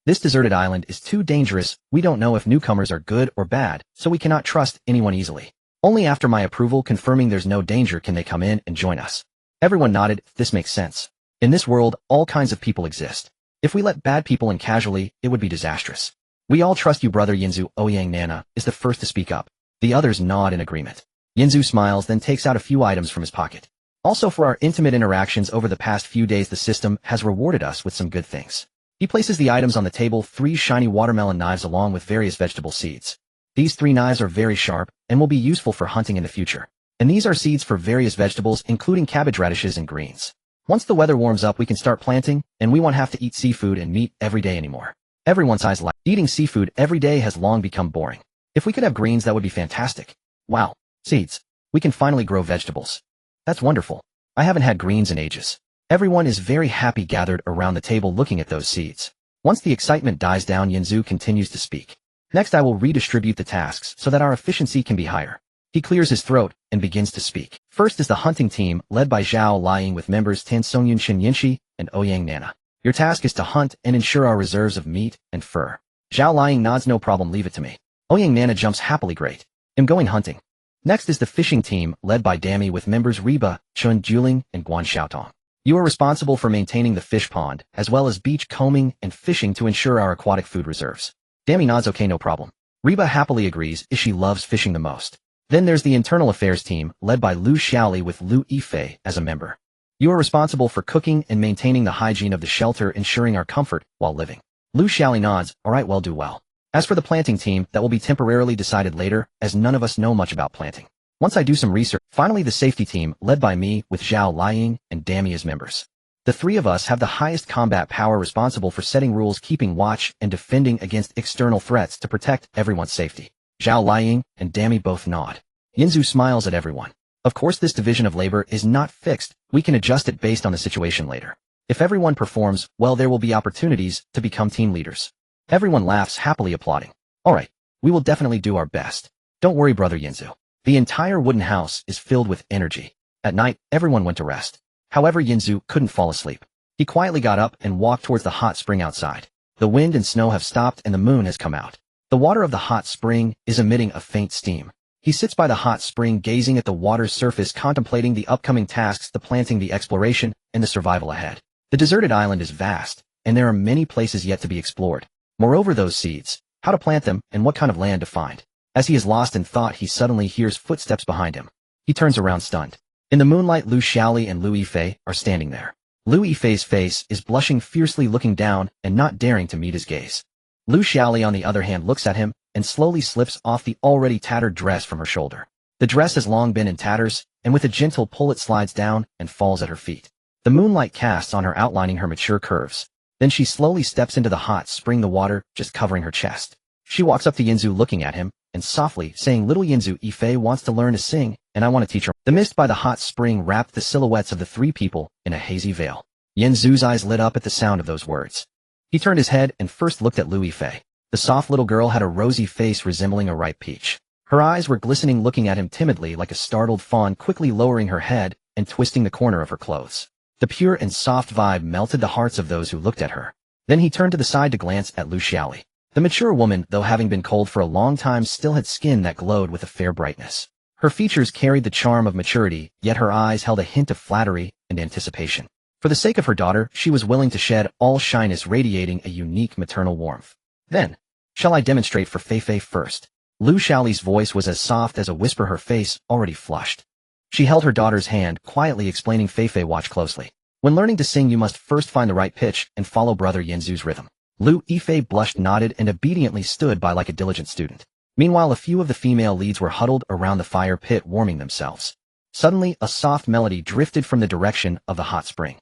This deserted island is too dangerous. We don't know if newcomers are good or bad, so we cannot trust anyone easily. Only after my approval confirming there's no danger can they come in and join us. Everyone nodded. This makes sense. In this world, all kinds of people exist. If we let bad people in casually, it would be disastrous. We all trust you, brother Yinzu. Oyang Nana is the first to speak up. The others nod in agreement. Yinzu smiles, then takes out a few items from his pocket. Also, for our intimate interactions over the past few days, the system has rewarded us with some good things. He places the items on the table, 3 shiny watermelon knives along with various vegetable seeds. These 3 knives are very sharp and will be useful for hunting in the future. And these are seeds for various vegetables, including cabbage, radishes, and greens. Once the weather warms up, we can start planting, and we won't have to eat seafood and meat every day anymore. Everyone's eyes light. Eating seafood every day has long become boring. If we could have greens, that would be fantastic. Wow. Seeds. We can finally grow vegetables. That's wonderful. I haven't had greens in ages. Everyone is very happy gathered around the table looking at those seeds. Once the excitement dies down, Yinzu continues to speak. Next I will redistribute the tasks so that our efficiency can be higher. He clears his throat and begins to speak. First is the hunting team, led by Zhao Liang with members Tan Songyun Shin Yinshi and Ouyang Nana. Your task is to hunt and ensure our reserves of meat and fur. Zhao Liang nods, no problem, leave it to me. Ouyang Nana jumps happily, great. I'm going hunting. Next is the fishing team, led by Dami with members Reba, Chun Juling, and Guan Xiaotong. You are responsible for maintaining the fish pond, as well as beach combing and fishing to ensure our aquatic food reserves. Dami nods, okay, no problem. Reba happily agrees, as she loves fishing the most. Then there's the internal affairs team, led by Lu Xiaoli with Lu Yifei as a member. You are responsible for cooking and maintaining the hygiene of the shelter, ensuring our comfort while living. Lu Xiaoli nods, alright, well, do well. As for the planting team, that will be temporarily decided later, as none of us know much about planting. Once I do some research. Finally, the safety team, led by me with Zhao Liang and Dami as members. The three of us have the highest combat power, responsible for setting rules, keeping watch, and defending against external threats to protect everyone's safety. Zhao Liang and Dami both nod. Yinzu smiles at everyone. Of course, this division of labor is not fixed. We can adjust it based on the situation later. If everyone performs well, there will be opportunities to become team leaders. Everyone laughs, happily applauding. Alright, we will definitely do our best. Don't worry, brother Yinzu. The entire wooden house is filled with energy. At night, everyone went to rest. However, Yinzu couldn't fall asleep. He quietly got up and walked towards the hot spring outside. The wind and snow have stopped and the moon has come out. The water of the hot spring is emitting a faint steam. He sits by the hot spring, gazing at the water's surface, contemplating the upcoming tasks, the planting, the exploration, and the survival ahead. The deserted island is vast, and there are many places yet to be explored. Moreover, those seeds, how to plant them, and what kind of land to find. As he is lost in thought, he suddenly hears footsteps behind him. He turns around stunned. In the moonlight, Lu Xiaoli and Lu Yifei are standing there. Lu Yifei's face is blushing fiercely, looking down and not daring to meet his gaze. Lu Xiaoli, on the other hand, looks at him and slowly slips off the already tattered dress from her shoulder. The dress has long been in tatters, and with a gentle pull it slides down and falls at her feet. The moonlight casts on her, outlining her mature curves. Then she slowly steps into the hot spring, the water just covering her chest. She walks up to Yinzu, looking at him, and softly saying, little Yinzu, Yifei wants to learn to sing, and I want to teach her. The mist by the hot spring wrapped the silhouettes of the three people in a hazy veil. Yinzu's eyes lit up at the sound of those words. He turned his head and first looked at Lu Yifei. The soft little girl had a rosy face resembling a ripe peach. Her eyes were glistening, looking at him timidly like a startled fawn, quickly lowering her head and twisting the corner of her clothes. The pure and soft vibe melted the hearts of those who looked at her. Then he turned to the side to glance at Lu Xiaoli. The mature woman, though having been cold for a long time, still had skin that glowed with a fair brightness. Her features carried the charm of maturity, yet her eyes held a hint of flattery and anticipation. For the sake of her daughter, she was willing to shed all shyness, radiating a unique maternal warmth. Then, shall I demonstrate for Feifei first? Lu Xiaoli's voice was as soft as a whisper, her face already flushed. She held her daughter's hand, quietly explaining, Feifei, watch closely. When learning to sing, you must first find the right pitch and follow brother Yinzu's rhythm. Lu Yifei blushed, nodded, and obediently stood by like a diligent student. Meanwhile, a few of the female leads were huddled around the fire pit, warming themselves. Suddenly, a soft melody drifted from the direction of the hot spring.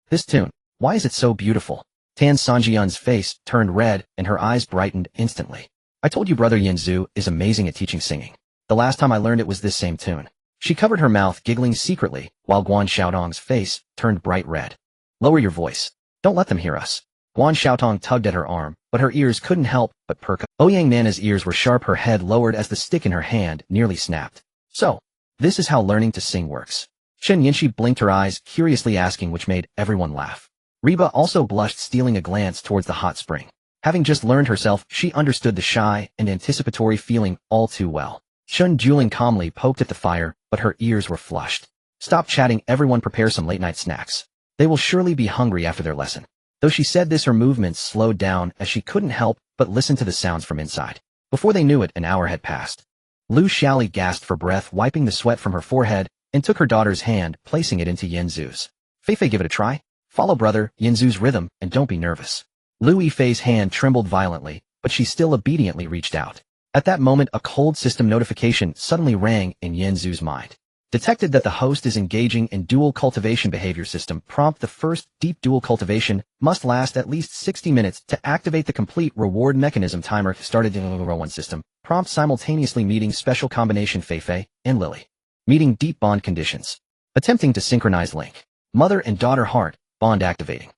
This tune. Why is it so beautiful? Tan Songyun's face turned red and her eyes brightened instantly. I told you brother Yinzu is amazing at teaching singing. The last time I learned it was this same tune. She covered her mouth, giggling secretly, while Guan Xiaotong's face turned bright red. Lower your voice. Don't let them hear us. Guan Xiaotong tugged at her arm, but her ears couldn't help but perk up. Ouyang Nana's ears were sharp, her head lowered as the stick in her hand nearly snapped. So, this is how learning to sing works. Shen Yinshi blinked her eyes, curiously asking, which made everyone laugh. Reba also blushed, stealing a glance towards the hot spring. Having just learned herself, she understood the shy and anticipatory feeling all too well. Chun Juling calmly poked at the fire, but her ears were flushed. Stop chatting, everyone, prepare some late-night snacks. They will surely be hungry after their lesson. Though she said this, her movements slowed down as she couldn't help but listen to the sounds from inside. Before they knew it, an hour had passed. Lu Xiaoli gasped for breath, wiping the sweat from her forehead, and took her daughter's hand, placing it into Yinzu's. Feifei, give it a try. Follow brother Yinzu's rhythm, and don't be nervous. Lu Yifei's hand trembled violently, but she still obediently reached out. At that moment, a cold system notification suddenly rang in Yinzu's mind. Detected that the host is engaging in dual cultivation behavior system. Prompt: the first deep dual cultivation must last at least 60 minutes to activate the complete reward mechanism. Timer started in one system. Prompt: simultaneously meeting special combination Feifei and Lily. Meeting deep bond conditions. Attempting to synchronize link. Mother and daughter heart, bond activating.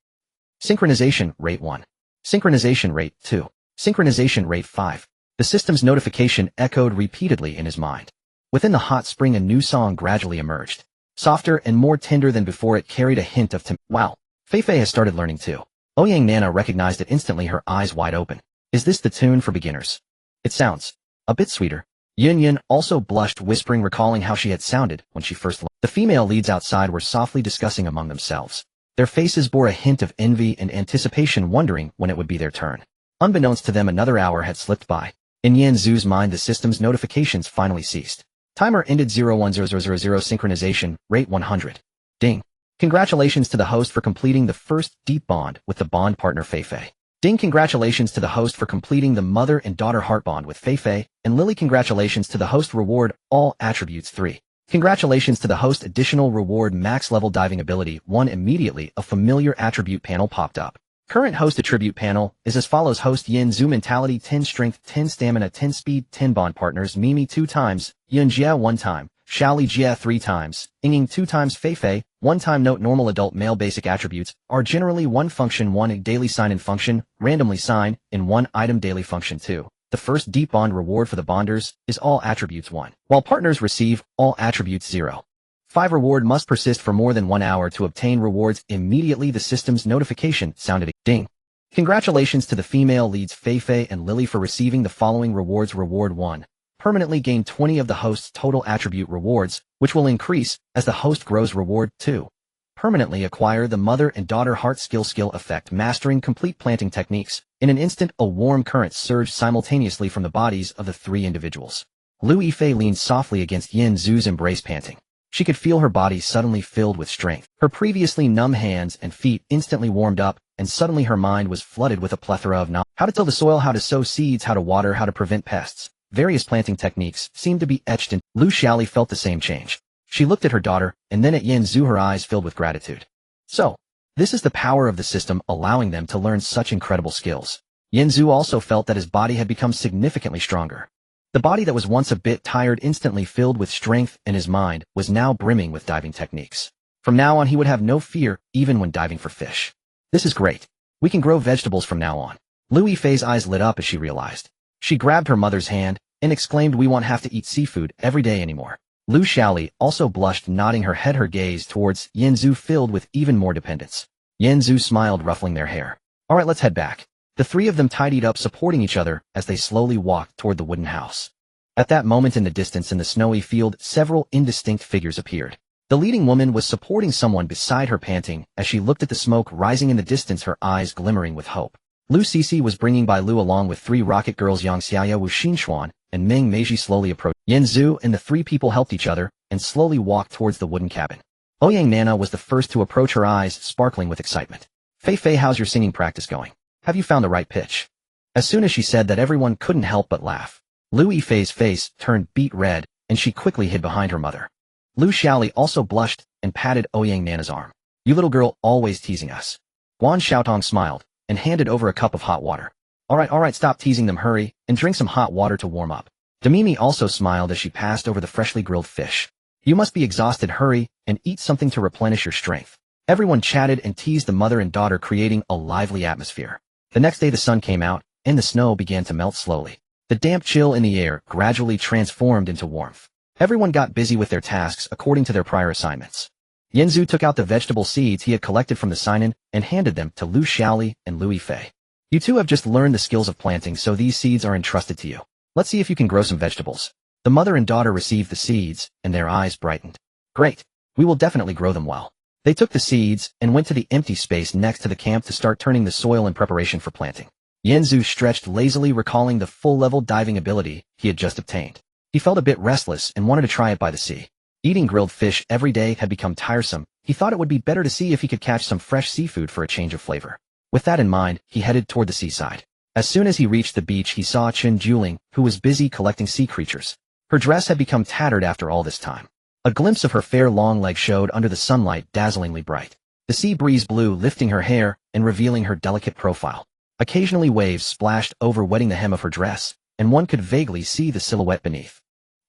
Synchronization rate 1. Synchronization rate 2. Synchronization rate 5. The system's notification echoed repeatedly in his mind. Within the hot spring a new song gradually emerged. Softer and more tender than before, it carried a hint of wow. Feifei has started learning too. Ouyang Nana recognized it instantly, her eyes wide open. Is this the tune for beginners? It sounds a bit sweeter. Yun Yun also blushed, whispering, recalling how she had sounded when she first learned. The female leads outside were softly discussing among themselves. Their faces bore a hint of envy and anticipation, wondering when it would be their turn. Unbeknownst to them, another hour had slipped by. In Yan Zhu's mind, the system's notifications finally ceased. Timer ended 01000 synchronization, rate 100. Ding. Congratulations to the host for completing the first deep bond with the bond partner Feifei. Ding. Congratulations to the host for completing the mother and daughter heart bond with Feifei and Lily. Congratulations to the host, reward all attributes 3. Congratulations to the host, additional reward max level diving ability 1. Immediately a familiar attribute panel popped up. Current host attribute panel is as follows: host Yin Zhu mentality 10 strength 10 stamina 10 speed 10 bond partners Mimi 2 times, Yun Jia 1 time, Xiaoli Jia 3 times, Yinging 2 times, Feifei 1 time. Note: normal adult male basic attributes are generally 1 function 1 daily sign in function, randomly sign in 1 item daily function 2. The first deep bond reward for the bonders is all attributes 1, while partners receive all attributes 0. 5 reward must persist for more than 1 hour to obtain rewards. Immediately the system's notification sounded. Ding. Congratulations to the female leads Feifei and Lily for receiving the following rewards. Reward 1. Permanently gain 20 of the host's total attribute rewards, which will increase as the host grows. Reward 2. Permanently acquire the mother and daughter heart skill effect, mastering complete planting techniques. In an instant, a warm current surged simultaneously from the bodies of the 3 individuals. Lu Yifei leaned softly against Yin Zhu's embrace, panting. She could feel her body suddenly filled with strength. Her previously numb hands and feet instantly warmed up, and suddenly her mind was flooded with a plethora of knowledge. How to till the soil, how to sow seeds, how to water, how to prevent pests. Various planting techniques seemed to be etched in. Lu Xiaoli felt the same change. She looked at her daughter, and then at Yin Zhu, her eyes filled with gratitude. So, this is the power of the system, allowing them to learn such incredible skills. Yin Zhu also felt that his body had become significantly stronger. The body that was once a bit tired, instantly filled with strength, and his mind was now brimming with diving techniques. From now on he would have no fear, even when diving for fish. This is great. We can grow vegetables from now on. Lu Yifei's eyes lit up as she realized. She grabbed her mother's hand and exclaimed, "We won't have to eat seafood every day anymore." Lu Xiaoli also blushed, nodding her head, her gaze towards Yin Zhu filled with even more dependence. Yin Zhu smiled, ruffling their hair. "All right, let's head back." The 3 of them tidied up, supporting each other as they slowly walked toward the wooden house. At that moment, in the distance in the snowy field, several indistinct figures appeared. The leading woman was supporting someone beside her, panting as she looked at the smoke rising in the distance, her eyes glimmering with hope. Lu Sisi was bringing by Lu along with 3 rocket girls, Yang Xiaya, Wu Xinxuan, and Meng Meiji. Slowly approached. Yin Zhu and the 3 people helped each other and slowly walked towards the wooden cabin. Ouyang Nana was the first to approach, her eyes sparkling with excitement. "Feifei, how's your singing practice going? Have you found the right pitch?" As soon as she said that, everyone couldn't help but laugh. Lu Yifei's face turned beet red, and she quickly hid behind her mother. Lu Xiaoli also blushed and patted Ouyang Nana's arm. "You little girl, always teasing us." Guan Xiaotong smiled and handed over a cup of hot water. All right, stop teasing them, hurry, and drink some hot water to warm up." Demimi also smiled as she passed over the freshly grilled fish. "You must be exhausted, hurry, and eat something to replenish your strength." Everyone chatted and teased the mother and daughter, creating a lively atmosphere. The next day the sun came out, and the snow began to melt slowly. The damp chill in the air gradually transformed into warmth. Everyone got busy with their tasks according to their prior assignments. Yin Zhu took out the vegetable seeds he had collected from the sign-in and handed them to Lu Xiaoli and Lu Yifei. "You 2 have just learned the skills of planting, so these seeds are entrusted to you. Let's see if you can grow some vegetables." The mother and daughter received the seeds, and their eyes brightened. "Great. We will definitely grow them well." They took the seeds and went to the empty space next to the camp to start turning the soil in preparation for planting. Yin Zhu stretched lazily, recalling the full-level diving ability he had just obtained. He felt a bit restless and wanted to try it by the sea. Eating grilled fish every day had become tiresome. He thought it would be better to see if he could catch some fresh seafood for a change of flavor. With that in mind, he headed toward the seaside. As soon as he reached the beach, he saw Chen Juling, who was busy collecting sea creatures. Her dress had become tattered after all this time. A glimpse of her fair long leg showed under the sunlight, dazzlingly bright. The sea breeze blew, lifting her hair and revealing her delicate profile. Occasionally waves splashed over, wetting the hem of her dress, and one could vaguely see the silhouette beneath.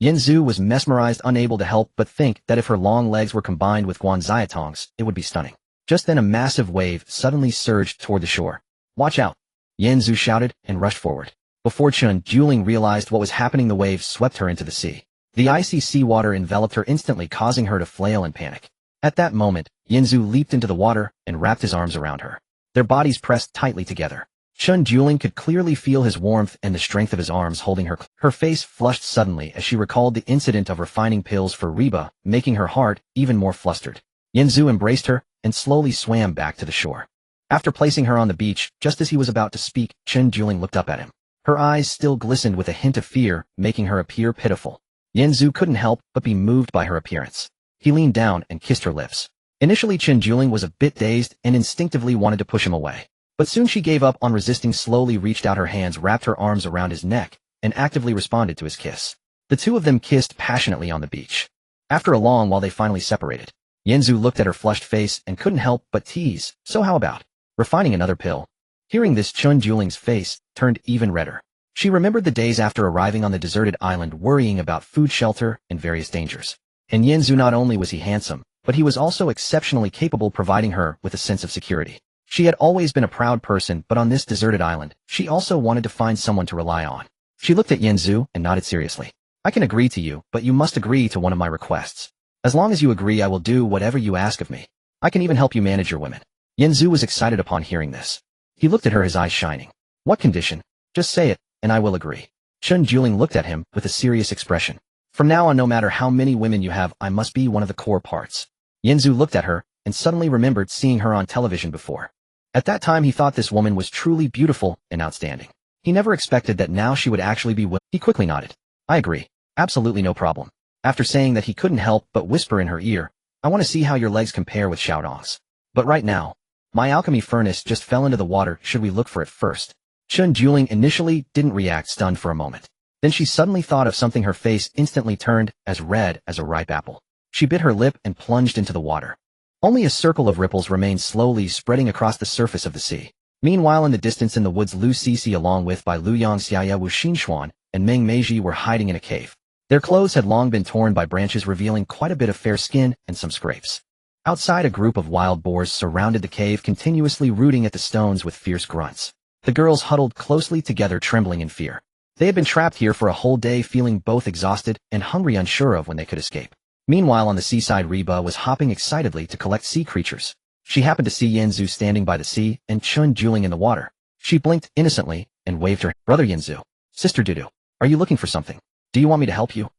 Yanzu was mesmerized, unable to help but think that if her long legs were combined with Guanxiatongs, it would be stunning. Just then a massive wave suddenly surged toward the shore. "Watch out!" Yanzu shouted and rushed forward. Before Chun Juling realized what was happening, the wave swept her into the sea. The icy seawater enveloped her instantly, causing her to flail and panic. At that moment, Yanzu leaped into the water and wrapped his arms around her. Their bodies pressed tightly together. Chun Juling could clearly feel his warmth and the strength of his arms holding her. Her face flushed suddenly as she recalled the incident of refining pills for Reba, making her heart even more flustered. Yanzu embraced her and slowly swam back to the shore. After placing her on the beach, just as he was about to speak, Chun Juling looked up at him. Her eyes still glistened with a hint of fear, making her appear pitiful. Yanzu couldn't help but be moved by her appearance. He leaned down and kissed her lips. Initially, Chun Juling was a bit dazed and instinctively wanted to push him away. But soon she gave up on resisting, slowly reached out her hands, wrapped her arms around his neck, and actively responded to his kiss. The two of them kissed passionately on the beach. After a long while they finally separated. Yanzu looked at her flushed face and couldn't help but tease, "So how about refining another pill?" Hearing this, Chun Juling's face turned even redder. She remembered the days after arriving on the deserted island, worrying about food, shelter, and various dangers. And Yanzu, not only was he handsome, but he was also exceptionally capable, providing her with a sense of security. She had always been a proud person, but on this deserted island, she also wanted to find someone to rely on. She looked at Yanzu and nodded seriously. "I can agree to you, but you must agree to one of my requests. As long as you agree, I will do whatever you ask of me. I can even help you manage your women." Yanzu was excited upon hearing this. He looked at her, his eyes shining. "What condition? Just say it, and I will agree." Chun Juling looked at him with a serious expression. "From now on, no matter how many women you have, I must be one of the core parts." Yanzu looked at her and suddenly remembered seeing her on television before. At that time, he thought this woman was truly beautiful and outstanding. He never expected that now she would actually be willing. He quickly nodded. "I agree. Absolutely no problem." After saying that, he couldn't help but whisper in her ear, "I want to see how your legs compare with Xiaodong's. But right now, my alchemy furnace just fell into the water. Should we look for it first?" Chun Juling initially didn't react, stunned for a moment. Then she suddenly thought of something. Her face instantly turned as red as a ripe apple. She bit her lip and plunged into the water. Only a circle of ripples remained, slowly spreading across the surface of the sea. Meanwhile, in the distance in the woods, Lu Cixi along with Bai Luyang, Xiaoye Wu Xinxuan, and Meng Meiji were hiding in a cave. Their clothes had long been torn by branches, revealing quite a bit of fair skin and some scrapes. Outside, a group of wild boars surrounded the cave, continuously rooting at the stones with fierce grunts. The girls huddled closely together, trembling in fear. They had been trapped here for a whole day, feeling both exhausted and hungry, unsure of when they could escape. Meanwhile, on the seaside, Reba was hopping excitedly to collect sea creatures. She happened to see Yanzu standing by the sea and Chun Juling in the water. She blinked innocently and waved her. "Brother Yanzu, Sister Dudu, are you looking for something? Do you want me to help you?"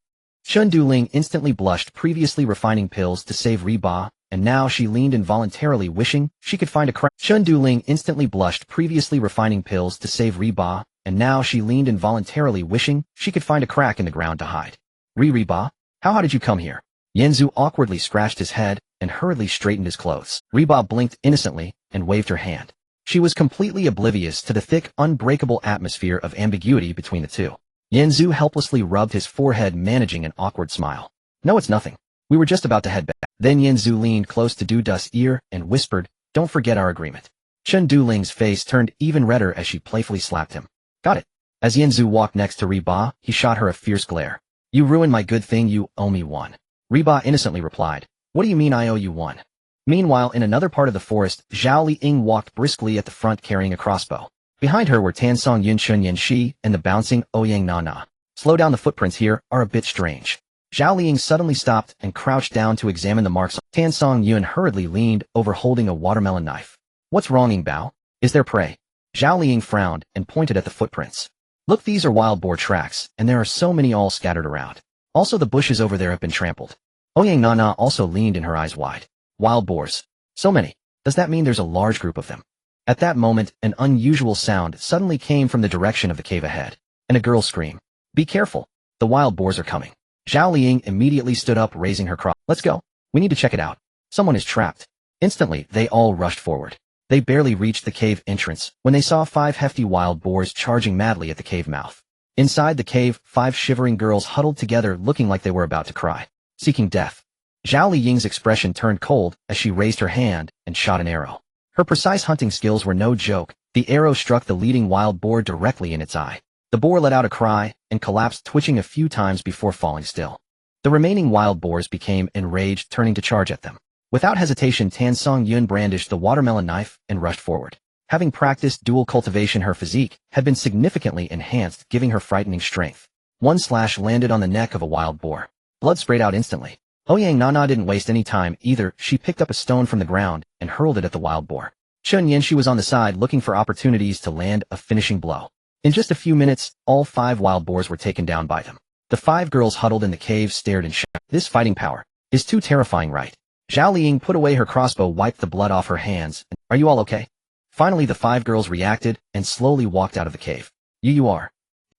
Chun Duling instantly blushed, previously refining pills to save Reba, and now she leaned involuntarily, wishing she could find a crack. Chun Duling instantly blushed, previously refining pills to save Reba, and now she leaned involuntarily, wishing she could find a crack in the ground to hide. Reba, how did you come here?" Yanzu awkwardly scratched his head and hurriedly straightened his clothes. Reba blinked innocently and waved her hand. She was completely oblivious to the thick, unbreakable atmosphere of ambiguity between the two. Yanzu helplessly rubbed his forehead, managing an awkward smile. "No, it's nothing. We were just about to head back." Then Yanzu leaned close to Dudu's ear and whispered, "Don't forget our agreement." Chun Duling's face turned even redder as she playfully slapped him. "Got it." As Yanzu walked next to Reba, he shot her a fierce glare. "You ruined my good thing. You owe me one." Reba innocently replied, "What do you mean I owe you one?" Meanwhile, in another part of the forest, Zhao Liying walked briskly at the front carrying a crossbow. Behind her were Tansong Yunchun Yanxi and the bouncing Ouyang Na Na. "Slow down, the footprints here are a bit strange." Zhao Liying suddenly stopped and crouched down to examine the marks. Tansong Yun hurriedly leaned over, holding a watermelon knife. "What's wrong, Yingbao? Is there prey?" Zhao Liying frowned and pointed at the footprints. "Look, these are wild boar tracks, and there are so many all scattered around. Also, the bushes over there have been trampled." Ouyang Na Na also leaned in, her eyes wide. "Wild boars? So many. Does that mean there's a large group of them?" At that moment, an unusual sound suddenly came from the direction of the cave ahead, and a girl's scream. "Be careful. The wild boars are coming." Zhao Liying immediately stood up, raising her cross. "Let's go. We need to check it out. Someone is trapped." Instantly, they all rushed forward. They barely reached the cave entrance when they saw 5 hefty wild boars charging madly at the cave mouth. Inside the cave, 5 shivering girls huddled together, looking like they were about to cry. Seeking death. Zhao Liying's expression turned cold as she raised her hand and shot an arrow. Her precise hunting skills were no joke. The arrow struck the leading wild boar directly in its eye. The boar let out a cry and collapsed, twitching a few times before falling still. The remaining wild boars became enraged, turning to charge at them. Without hesitation, Tan Song Yun brandished the watermelon knife and rushed forward. Having practiced dual cultivation, her physique had been significantly enhanced, giving her frightening strength. One slash landed on the neck of a wild boar. Blood sprayed out instantly. Ouyang Nana didn't waste any time either. She picked up a stone from the ground and hurled it at the wild boar. Chun Yanshi was on the side, looking for opportunities to land a finishing blow. In just a few minutes, all 5 wild boars were taken down by them. The 5 girls huddled in the cave stared and shouted, "This fighting power is too terrifying, right?" Zhao Liying put away her crossbow, wiped the blood off her hands. "Are you all okay?" Finally, the 5 girls reacted and slowly walked out of the cave. You are.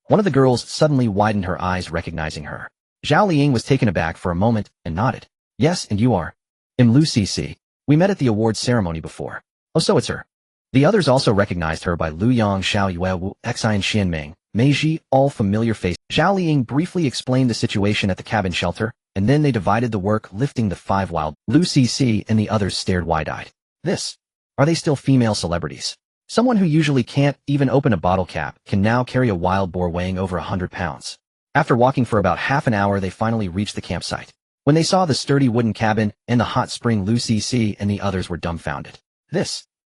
One of the girls suddenly widened her eyes, recognizing her. Zhao Liying was taken aback for a moment and nodded. "Yes, and you are. Lu Cc. We met at the awards ceremony before." "Oh, so it's her." The others also recognized her by Lu Yang, Xiao Yue, Wu Xi, and Xianming, Meiji, all familiar faces. Zhao Liying briefly explained the situation at the cabin shelter, and then they divided the work, lifting the 5 wild. Lu Cc and the others stared wide-eyed. Are they still female celebrities? Someone who usually can't even open a bottle cap can now carry a wild boar weighing over 100 pounds. After walking for about half an hour, they finally reached the campsite. When they saw the sturdy wooden cabin and the hot spring, Lu Cc and the others were dumbfounded.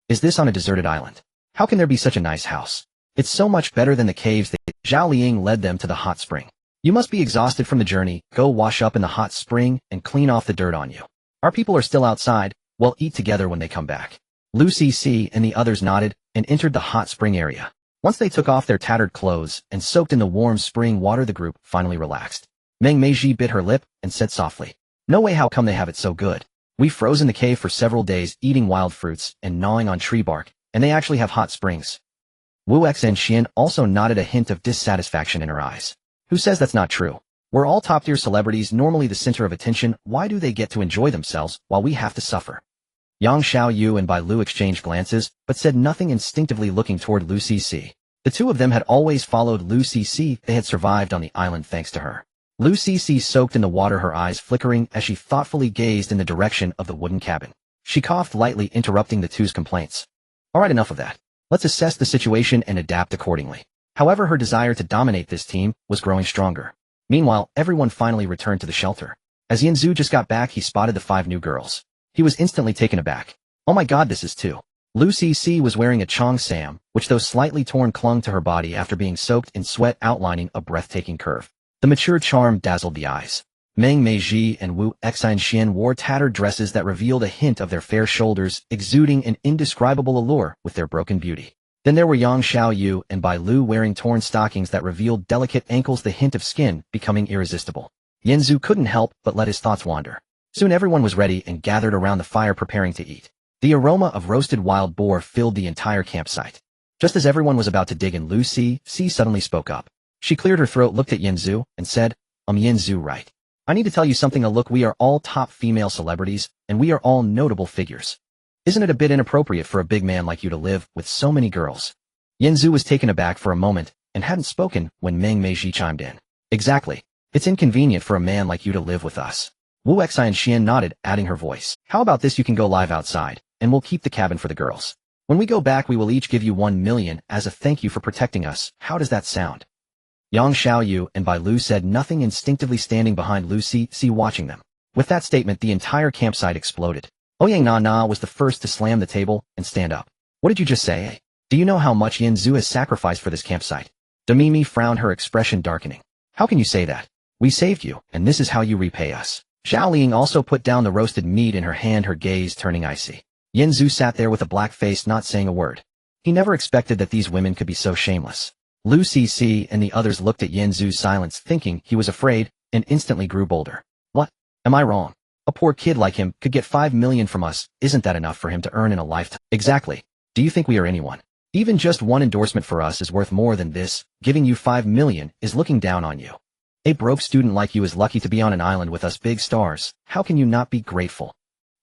Is this on a deserted island? How can there be such a nice house? It's so much better than the caves. Zhao Liying led them to the hot spring. "You must be exhausted from the journey. Go wash up in the hot spring and clean off the dirt on you. Our people are still outside. We'll eat together when they come back." Lu Cc and the others nodded and entered the hot spring area. Once they took off their tattered clothes and soaked in the warm spring water, the group finally relaxed. Meng Meiji bit her lip and said softly, "No way, how come they have it so good? We froze in the cave for several days eating wild fruits and gnawing on tree bark, and they actually have hot springs." Wu X and Xian also nodded, a hint of dissatisfaction in her eyes. "Who says that's not true? We're all top-tier celebrities, normally the center of attention. Why do they get to enjoy themselves while we have to suffer?" Yang Xiaoyu and Bai Lu exchanged glances, but said nothing, instinctively looking toward Lu Cc. The two of them had always followed Lu Cc. They had survived on the island thanks to her. Lu Cc soaked in the water, her eyes flickering as she thoughtfully gazed in the direction of the wooden cabin. She coughed lightly, interrupting the two's complaints. "All right, enough of that. Let's assess the situation and adapt accordingly." However, her desire to dominate this team was growing stronger. Meanwhile, everyone finally returned to the shelter. As Yanzu just got back, he spotted the 5 new girls. He was instantly taken aback. "Oh my god, this is 2. Lu Cc was wearing a cheongsam, which though slightly torn clung to her body after being soaked in sweat, outlining a breathtaking curve. The mature charm dazzled the eyes. Meng Meiji and Wu Xi and Xian wore tattered dresses that revealed a hint of their fair shoulders, exuding an indescribable allure with their broken beauty. Then there were Yang Xiaoyu and Bai Lu wearing torn stockings that revealed delicate ankles, the hint of skin becoming irresistible. Yanzu couldn't help but let his thoughts wander. Soon everyone was ready and gathered around the fire preparing to eat. The aroma of roasted wild boar filled the entire campsite. Just as everyone was about to dig in, Lu Cc suddenly spoke up. She cleared her throat, looked at Yanzu, and said, Yanzu, right. I need to tell you something. Look, we are all top female celebrities, and we are all notable figures. Isn't it a bit inappropriate for a big man like you to live with so many girls?" Yanzu was taken aback for a moment and hadn't spoken when Meng Meiji chimed in. "Exactly. It's inconvenient for a man like you to live with us." Wu Xi and Xian nodded, adding her voice. "How about this? You can go live outside, and we'll keep the cabin for the girls. When we go back, we will each give you 1 million as a thank you for protecting us. How does that sound?" Yang Xiaoyu and Bai Lu said nothing, instinctively standing behind Lu Cc watching them. With that statement, the entire campsite exploded. Ouyang Na was the first to slam the table and stand up. "What did you just say? Do you know how much Yanzu has sacrificed for this campsite?" Demimi frowned, her expression darkening. "How can you say that? We saved you, and this is how you repay us." Zhao Liying also put down the roasted meat in her hand, her gaze turning icy. Yanzu sat there with a black face, not saying a word. He never expected that these women could be so shameless. Lu Cc and the others looked at Yanzu's silence, thinking he was afraid, and instantly grew bolder. "What? Am I wrong? A poor kid like him could get 5 million from us. Isn't that enough for him to earn in a lifetime?" "Exactly. Do you think we are anyone? Even just one endorsement for us is worth more than this. Giving you 5 million is looking down on you. A broke student like you is lucky to be on an island with us big stars. How can you not be grateful?"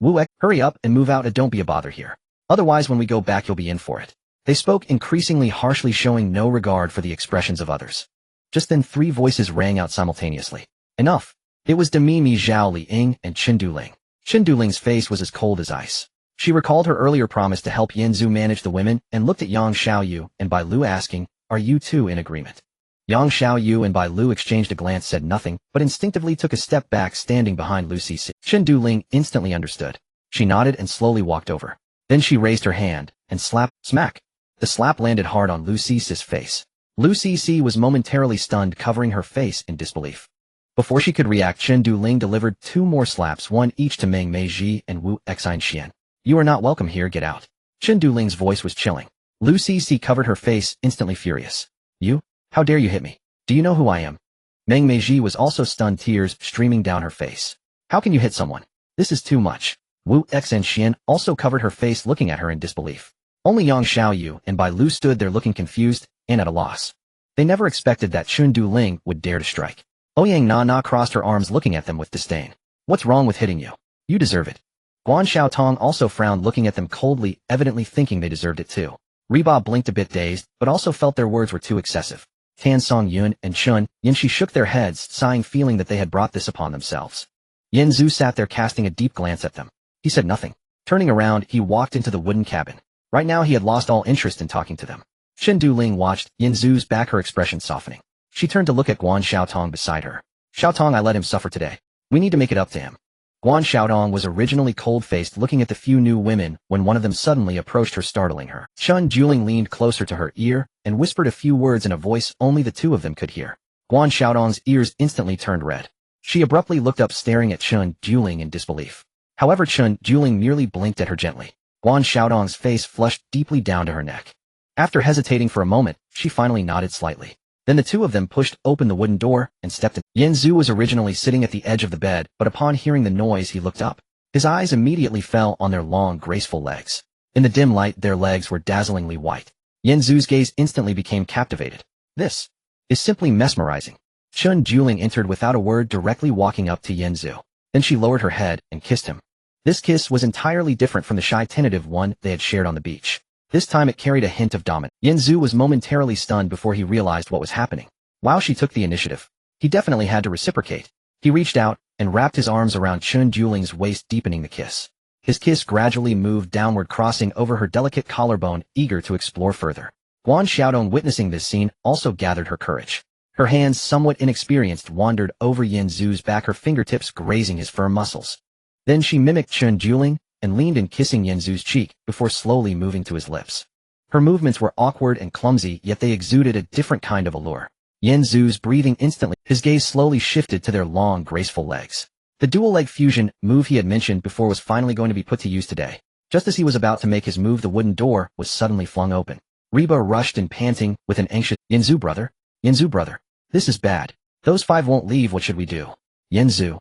"Wu Ek, hurry up and move out, and don't be a bother here. Otherwise when we go back you'll be in for it." They spoke increasingly harshly, showing no regard for the expressions of others. Just then 3 voices rang out simultaneously. "Enough!" It was Demimi, Zhao Liying, and Qinduling. Qinduling's face was as cold as ice. She recalled her earlier promise to help Yanzu manage the women and looked at Yang Xiaoyu and Bai Lu, asking, "Are you two in agreement?" Yang Xiaoyu and Bai Lu exchanged a glance, said nothing, but instinctively took a step back, standing behind Lu Cixi. Chen Duling instantly understood. She nodded and slowly walked over. Then she raised her hand, and smack. The slap landed hard on Lu Cixi's face. Lu Cixi was momentarily stunned, covering her face in disbelief. Before she could react, Chen Duling delivered 2 more slaps, one each to Meng Meiji and Wu Xian. You are not welcome here, get out. Chen Duling's voice was chilling. Lu Cixi covered her face, instantly furious. You? How dare you hit me? Do you know who I am? Meng Meiji was also stunned, tears streaming down her face. How can you hit someone? This is too much. Wu Xian also covered her face, looking at her in disbelief. Only Yang Xiaoyu and Bai Lu stood there looking confused and at a loss. They never expected that Chen Duling would dare to strike. Ouyang Na crossed her arms, looking at them with disdain. What's wrong with hitting you? You deserve it. Guan Xiaotong also frowned, looking at them coldly, evidently thinking they deserved it too. Reba blinked, a bit dazed, but also felt their words were too excessive. Tan Song Yun and Chun Yinshi shook their heads, sighing, feeling that they had brought this upon themselves. Yen Zhu sat there, casting a deep glance at them. He said nothing. Turning around, he walked into the wooden cabin. Right now he had lost all interest in talking to them. Chen Duling watched Yen Zhu's back, her expression softening. She turned to look at Guan Xiaotong beside her. Xiaotong, I let him suffer today. We need to make it up to him. Guan Xiaotong was originally cold-faced, looking at the few new women, when one of them suddenly approached her, startling her. Chen Duling leaned closer to her ear and whispered a few words in a voice only the two of them could hear. Guan Xiaotong's ears instantly turned red. She abruptly looked up, staring at Chen Duling in disbelief. However, Chen Duling merely blinked at her gently. Guan Xiaotong's face flushed deeply down to her neck. After hesitating for a moment, she finally nodded slightly. Then the two of them pushed open the wooden door and stepped in. Yen Zhu was originally sitting at the edge of the bed, but upon hearing the noise he looked up. His eyes immediately fell on their long, graceful legs. In the dim light, their legs were dazzlingly white. Yen Zhu's gaze instantly became captivated. This is simply mesmerizing. Chen Duling entered without a word, directly walking up to Yen Zhu. Then she lowered her head and kissed him. This kiss was entirely different from the shy, tentative one they had shared on the beach. This time it carried a hint of dominance. Yen Zhu was momentarily stunned before he realized what was happening. While she took the initiative, he definitely had to reciprocate. He reached out and wrapped his arms around Chen Duling's waist, deepening the kiss. His kiss gradually moved downward, crossing over her delicate collarbone, eager to explore further. Guan Xiaodong, witnessing this scene, also gathered her courage. Her hands, somewhat inexperienced, wandered over Yen Zhu's back, her fingertips grazing his firm muscles. Then she mimicked Chen Duling and leaned in, kissing Yen Zhu's cheek before slowly moving to his lips. Her movements were awkward and clumsy, yet they exuded a different kind of allure. Yen Zhu's breathing instantly, his gaze slowly shifted to their long, graceful legs. The dual leg fusion move he had mentioned before was finally going to be put to use today. Just as he was about to make his move, the wooden door was suddenly flung open. Reba rushed in, panting, with an anxious, Yen Zhu brother, this is bad. Those 5 won't leave, what should we do? Yen Zhu.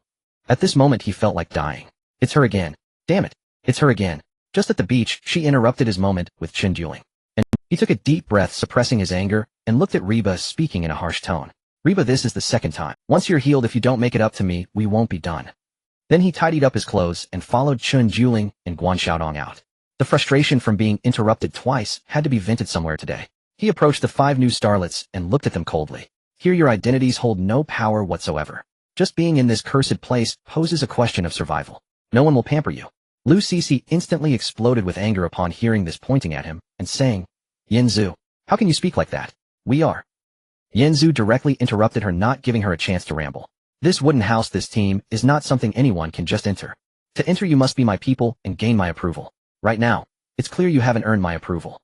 At this moment he felt like dying. It's her again. Damn it. It's her again. Just at the beach, she interrupted his moment with Chen Duling. And he took a deep breath, suppressing his anger, and looked at Reba, speaking in a harsh tone. Reba, this is the second time. Once you're healed, if you don't make it up to me, we won't be done. Then he tidied up his clothes and followed Chen Duling and Guan Xiaodong out. The frustration from being interrupted twice had to be vented somewhere today. He approached the 5 new starlets and looked at them coldly. Here your identities hold no power whatsoever. Just being in this cursed place poses a question of survival. No one will pamper you. Lu Cixi instantly exploded with anger upon hearing this, pointing at him and saying, Yen Zhu, how can you speak like that? We are. Yen Zhu directly interrupted her, not giving her a chance to ramble. This wooden house, this team, is not something anyone can just enter. To enter you must be my people and gain my approval. Right now, it's clear you haven't earned my approval.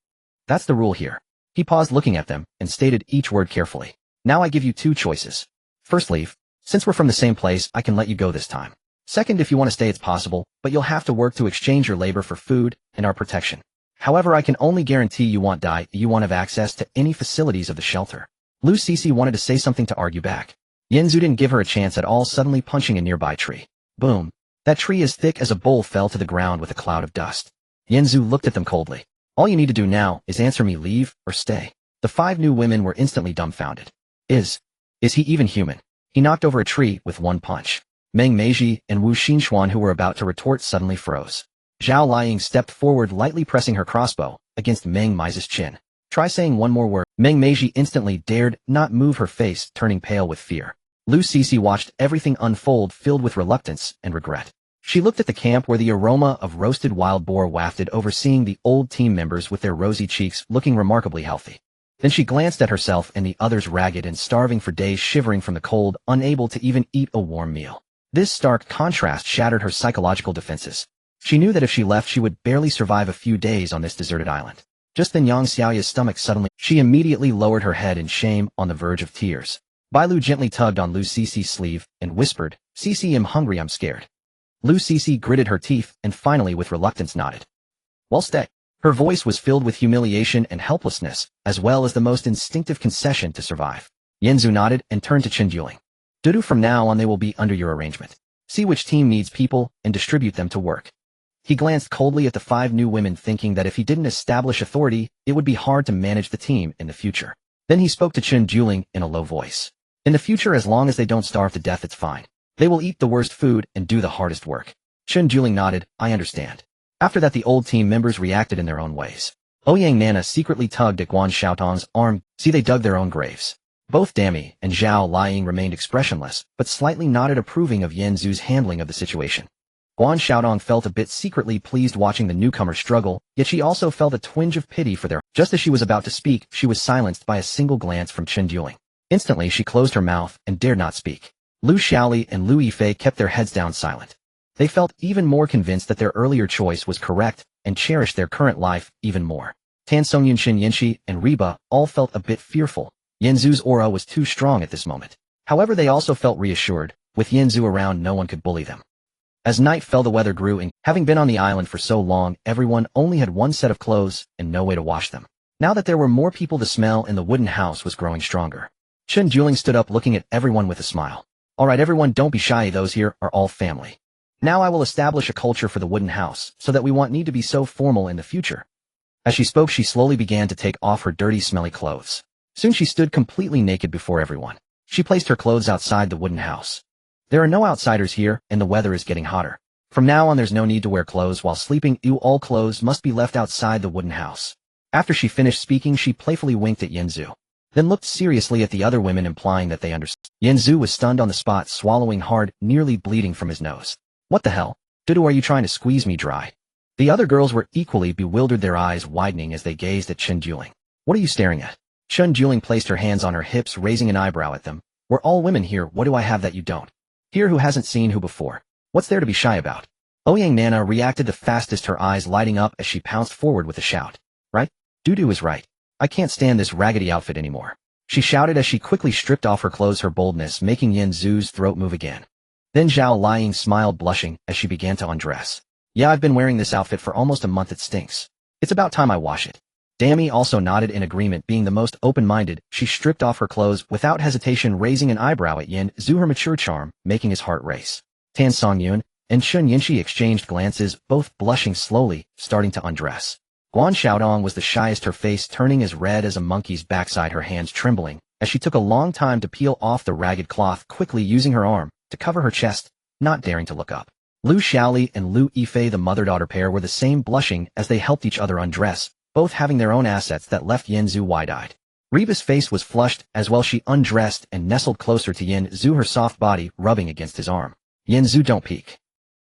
That's the rule here. He paused, looking at them, and stated each word carefully. Now I give you 2 choices. First, leave. Since we're from the same place, I can let you go this time. Second, if you want to stay, it's possible, but you'll have to work to exchange your labor for food and our protection. However, I can only guarantee you won't die. You won't have access to any facilities of the shelter. Lu Cixi wanted to say something to argue back. Yen Zhu didn't give her a chance at all, suddenly punching a nearby tree. Boom. That tree, as thick as a bowl, fell to the ground with a cloud of dust. Yen Zhu looked at them coldly. All you need to do now is answer me, leave or stay. The 5 new women were instantly dumbfounded. Is he even human? He knocked over a tree with 1 punch. Meng Meiji and Wu Xinxuan, who were about to retort, suddenly froze. Zhao Liang stepped forward, lightly pressing her crossbow against Meng Mei's chin. Try saying one more word. Meng Meiji instantly dared not move, her face turning pale with fear. Lu Cixi watched everything unfold, filled with reluctance and regret. She looked at the camp where the aroma of roasted wild boar wafted over, seeing the old team members with their rosy cheeks looking remarkably healthy. Then she glanced at herself and the others, ragged and starving for days, shivering from the cold, unable to even eat a warm meal. This stark contrast shattered her psychological defenses. She knew that if she left, she would barely survive a few days on this deserted island. Just then Yang Xiaoya's stomach suddenly. She immediately lowered her head in shame, on the verge of tears. Bai Lu gently tugged on Lu Cici's sleeve and whispered, "Cici, I'm hungry, I'm scared." Lu Cici gritted her teeth and finally with reluctance nodded. "Well, stay." Her voice was filled with humiliation and helplessness, as well as the most instinctive concession to survive. Yanzu nodded and turned to Chen Juling. "Dudu, from now on they will be under your arrangement. See which team needs people and distribute them to work." He glanced coldly at the 5 new women, thinking that if he didn't establish authority, it would be hard to manage the team in the future. Then he spoke to Chen Juling in a low voice. "In the future, as long as they don't starve to death, it's fine. They will eat the worst food and do the hardest work." Chen Juling nodded, "I understand." After that, the old team members reacted in their own ways. Ouyang Nana secretly tugged at Guan Xiaotong's arm. See, they dug their own graves. Both Dami and Zhao Liang remained expressionless, but slightly nodded, approving of Yan Zhu's handling of the situation. Guan Xiaotong felt a bit secretly pleased watching the newcomer struggle, yet she also felt a twinge of pity for their. Just as she was about to speak, she was silenced by a single glance from Chen Juling. Instantly, she closed her mouth and dared not speak. Lu Xiaoli and Lu Yifei kept their heads down, silent. They felt even more convinced that their earlier choice was correct and cherished their current life even more. Tan Songyun, Shin Yinshi, and Reba all felt a bit fearful. Yanzu's aura was too strong at this moment. However, they also felt reassured. With Yanzu around, no one could bully them. As night fell, the weather grew, and having been on the island for so long, everyone only had one set of clothes and no way to wash them. Now that there were more people, the smell in the wooden house was growing stronger. Chen Juling stood up, looking at everyone with a smile. "All right, everyone, don't be shy. Those here are all family. Now I will establish a culture for the wooden house, so that we won't need to be so formal in the future." As she spoke, she slowly began to take off her dirty, smelly clothes. Soon she stood completely naked before everyone. She placed her clothes outside the wooden house. "There are no outsiders here, and the weather is getting hotter. From now on, there's no need to wear clothes while sleeping. All clothes must be left outside the wooden house." After she finished speaking, she playfully winked at Yanzu, then looked seriously at the other women, implying that they understood. Yanzu was stunned on the spot, swallowing hard, nearly bleeding from his nose. "What the hell? Dudu, are you trying to squeeze me dry?" The other girls were equally bewildered, their eyes widening as they gazed at Chen Juling. "What are you staring at?" Chen Juling placed her hands on her hips, raising an eyebrow at them. "We're all women here. What do I have that you don't? Here, who hasn't seen who before? What's there to be shy about?" Ouyang Nana reacted the fastest, her eyes lighting up as she pounced forward with a shout. "Right? Dudu is right. I can't stand this raggedy outfit anymore," she shouted as she quickly stripped off her clothes, her boldness making Yen Zhu's throat move again. Then Zhao Liang smiled, blushing, as she began to undress. "Yeah, I've been wearing this outfit for almost a month. It stinks. It's about time I wash it." Dami also nodded in agreement, being the most open-minded. She stripped off her clothes without hesitation, raising an eyebrow at Yen Zhu, her mature charm, making his heart race. Tan Songyun and Shun Yinshi exchanged glances, both blushing slowly, starting to undress. Guan Xiaodong was the shyest, her face turning as red as a monkey's backside, her hands trembling, as she took a long time to peel off the ragged cloth, quickly using her arm to cover her chest, not daring to look up. Lu Xiaoli and Lu Yifei, the mother-daughter pair, were the same, blushing as they helped each other undress, both having their own assets that left Yen Zhu wide-eyed. Reba's face was flushed as well. She undressed and nestled closer to Yen Zhu, her soft body rubbing against his arm. "Yen Zhu, don't peek."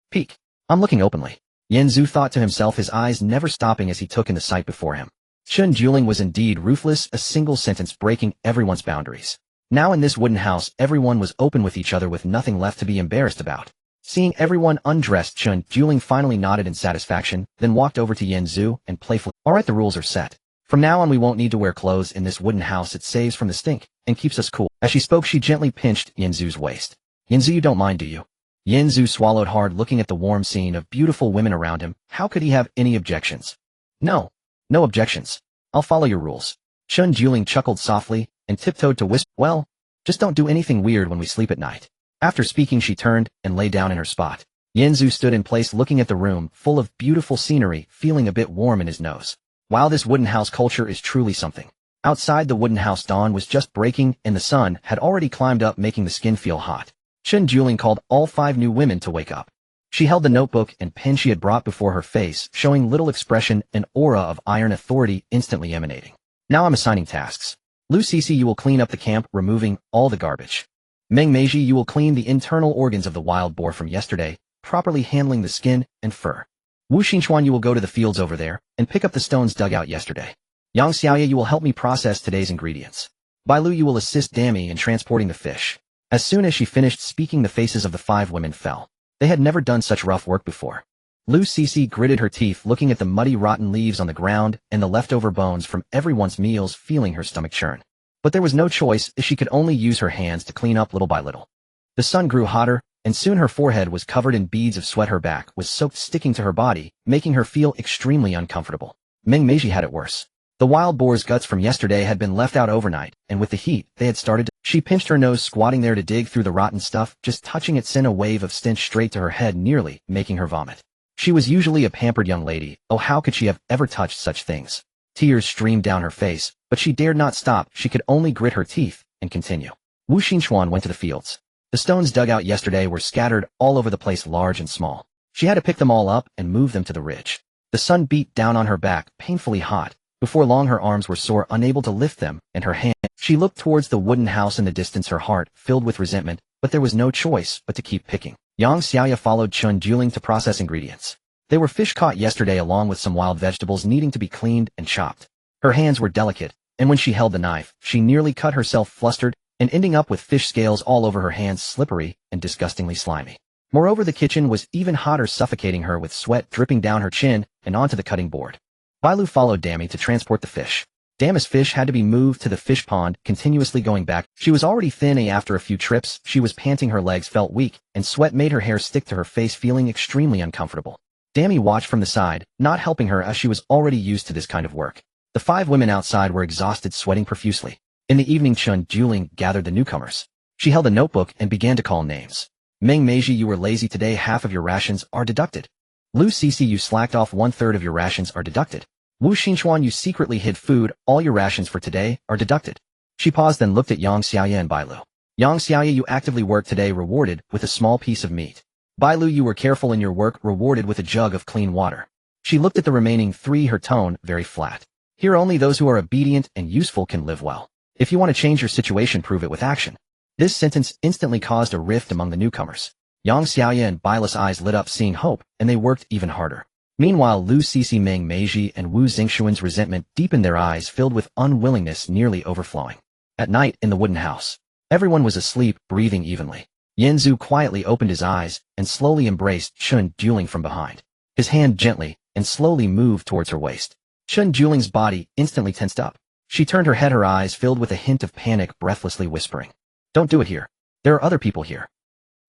"Peek? I'm looking openly." Yen Zhu thought to himself, his eyes never stopping as he took in the sight before him. Chen Juling was indeed ruthless, a single sentence breaking everyone's boundaries. Now in this wooden house, everyone was open with each other, with nothing left to be embarrassed about. Seeing everyone undressed, Chen Juling finally nodded in satisfaction, then walked over to Yen Zhu and playfully, "All right, the rules are set. From now on we won't need to wear clothes in this wooden house. It saves from the stink and keeps us cool." As she spoke, she gently pinched Yen Zhu's waist. "Yen Zhu, you don't mind, do you?" Yen Zhu swallowed hard, looking at the warm scene of beautiful women around him. How could he have any objections? "No. No objections. I'll follow your rules." Chen Juling chuckled softly and tiptoed to whisper, "Well, just don't do anything weird when we sleep at night." After speaking, she turned and lay down in her spot. Yen Zhu stood in place, looking at the room full of beautiful scenery, feeling a bit warm in his nose. Wow, this wooden house culture is truly something. Outside the wooden house, dawn was just breaking and the sun had already climbed up, making the skin feel hot. Chen Juling called all 5 new women to wake up. She held the notebook and pen she had brought before her face, showing little expression, an aura of iron authority instantly emanating. "Now I'm assigning tasks. Lu Cici, you will clean up the camp, removing all the garbage. Meng Meiji, you will clean the internal organs of the wild boar from yesterday, properly handling the skin and fur. Wu Xinchuan, you will go to the fields over there and pick up the stones dug out yesterday. Yang Xiaoya, you will help me process today's ingredients. Bai Lu, you will assist Dami in transporting the fish. As soon as she finished speaking, the faces of the 5 women fell. They had never done such rough work before. Lu Cece gritted her teeth looking at the muddy rotten leaves on the ground and the leftover bones from everyone's meals, feeling her stomach churn. But there was no choice, as she could only use her hands to clean up little by little. The sun grew hotter, and soon her forehead was covered in beads of sweat. Her back was soaked, sticking to her body, making her feel extremely uncomfortable. Meng Meiji had it worse. The wild boar's guts from yesterday had been left out overnight, and with the heat, they had started to... She pinched her nose, squatting there to dig through the rotten stuff. Just touching it sent a wave of stench straight to her head, nearly making her vomit. She was usually a pampered young lady. Oh, how could she have ever touched such things? Tears streamed down her face, but she dared not stop. She could only grit her teeth and continue. Wu Xinchuan went to the fields. The stones dug out yesterday were scattered all over the place, large and small. She had to pick them all up and move them to the ridge. The sun beat down on her back, painfully hot. Before long her arms were sore, unable to lift them, and her hand. She looked towards the wooden house in the distance, her heart filled with resentment, but there was no choice but to keep picking. Yang Xiaoya followed Chun Juling to process ingredients. They were fish caught yesterday along with some wild vegetables needing to be cleaned and chopped. Her hands were delicate, and when she held the knife, she nearly cut herself, flustered, and ending up with fish scales all over her hands, slippery and disgustingly slimy. Moreover, the kitchen was even hotter, suffocating her with sweat dripping down her chin and onto the cutting board. Bai Lu followed Dami to transport the fish. Dami's fish had to be moved to the fish pond, continuously going back. She was already thin, and after a few trips, she was panting, her legs felt weak, and sweat made her hair stick to her face, feeling extremely uncomfortable. Dami watched from the side, not helping her as she was already used to this kind of work. The 5 women outside were exhausted, sweating profusely. In the evening, Chun Juling gathered the newcomers. She held a notebook and began to call names. Meng Meiji, you were lazy today, half of your rations are deducted. Lu Cece, you slacked off, 1/3 of your rations are deducted. Wu Xinchuan, you secretly hid food, all your rations for today are deducted. She paused, then looked at Yang Xiaoya and Bai Lu. Yang Xiaoya, you actively worked today, rewarded with a small piece of meat. Bai Lu, you were careful in your work, rewarded with a jug of clean water. She looked at the remaining 3, her tone very flat. Here only those who are obedient and useful can live well. If you want to change your situation, prove it with action. This sentence instantly caused a rift among the newcomers. Yang Xiaoya and Bai Lu's eyes lit up, seeing hope, and they worked even harder. Meanwhile, Lu Cece, Meng Meiji, and Wu Xingxuan's resentment deepened, their eyes filled with unwillingness, nearly overflowing. At night, in the wooden house, everyone was asleep, breathing evenly. Yanzu quietly opened his eyes and slowly embraced Chun Juling from behind. His hand gently and slowly moved towards her waist. Chun Juling's body instantly tensed up. She turned her head, her eyes filled with a hint of panic, breathlessly whispering, "Don't do it here. There are other people here."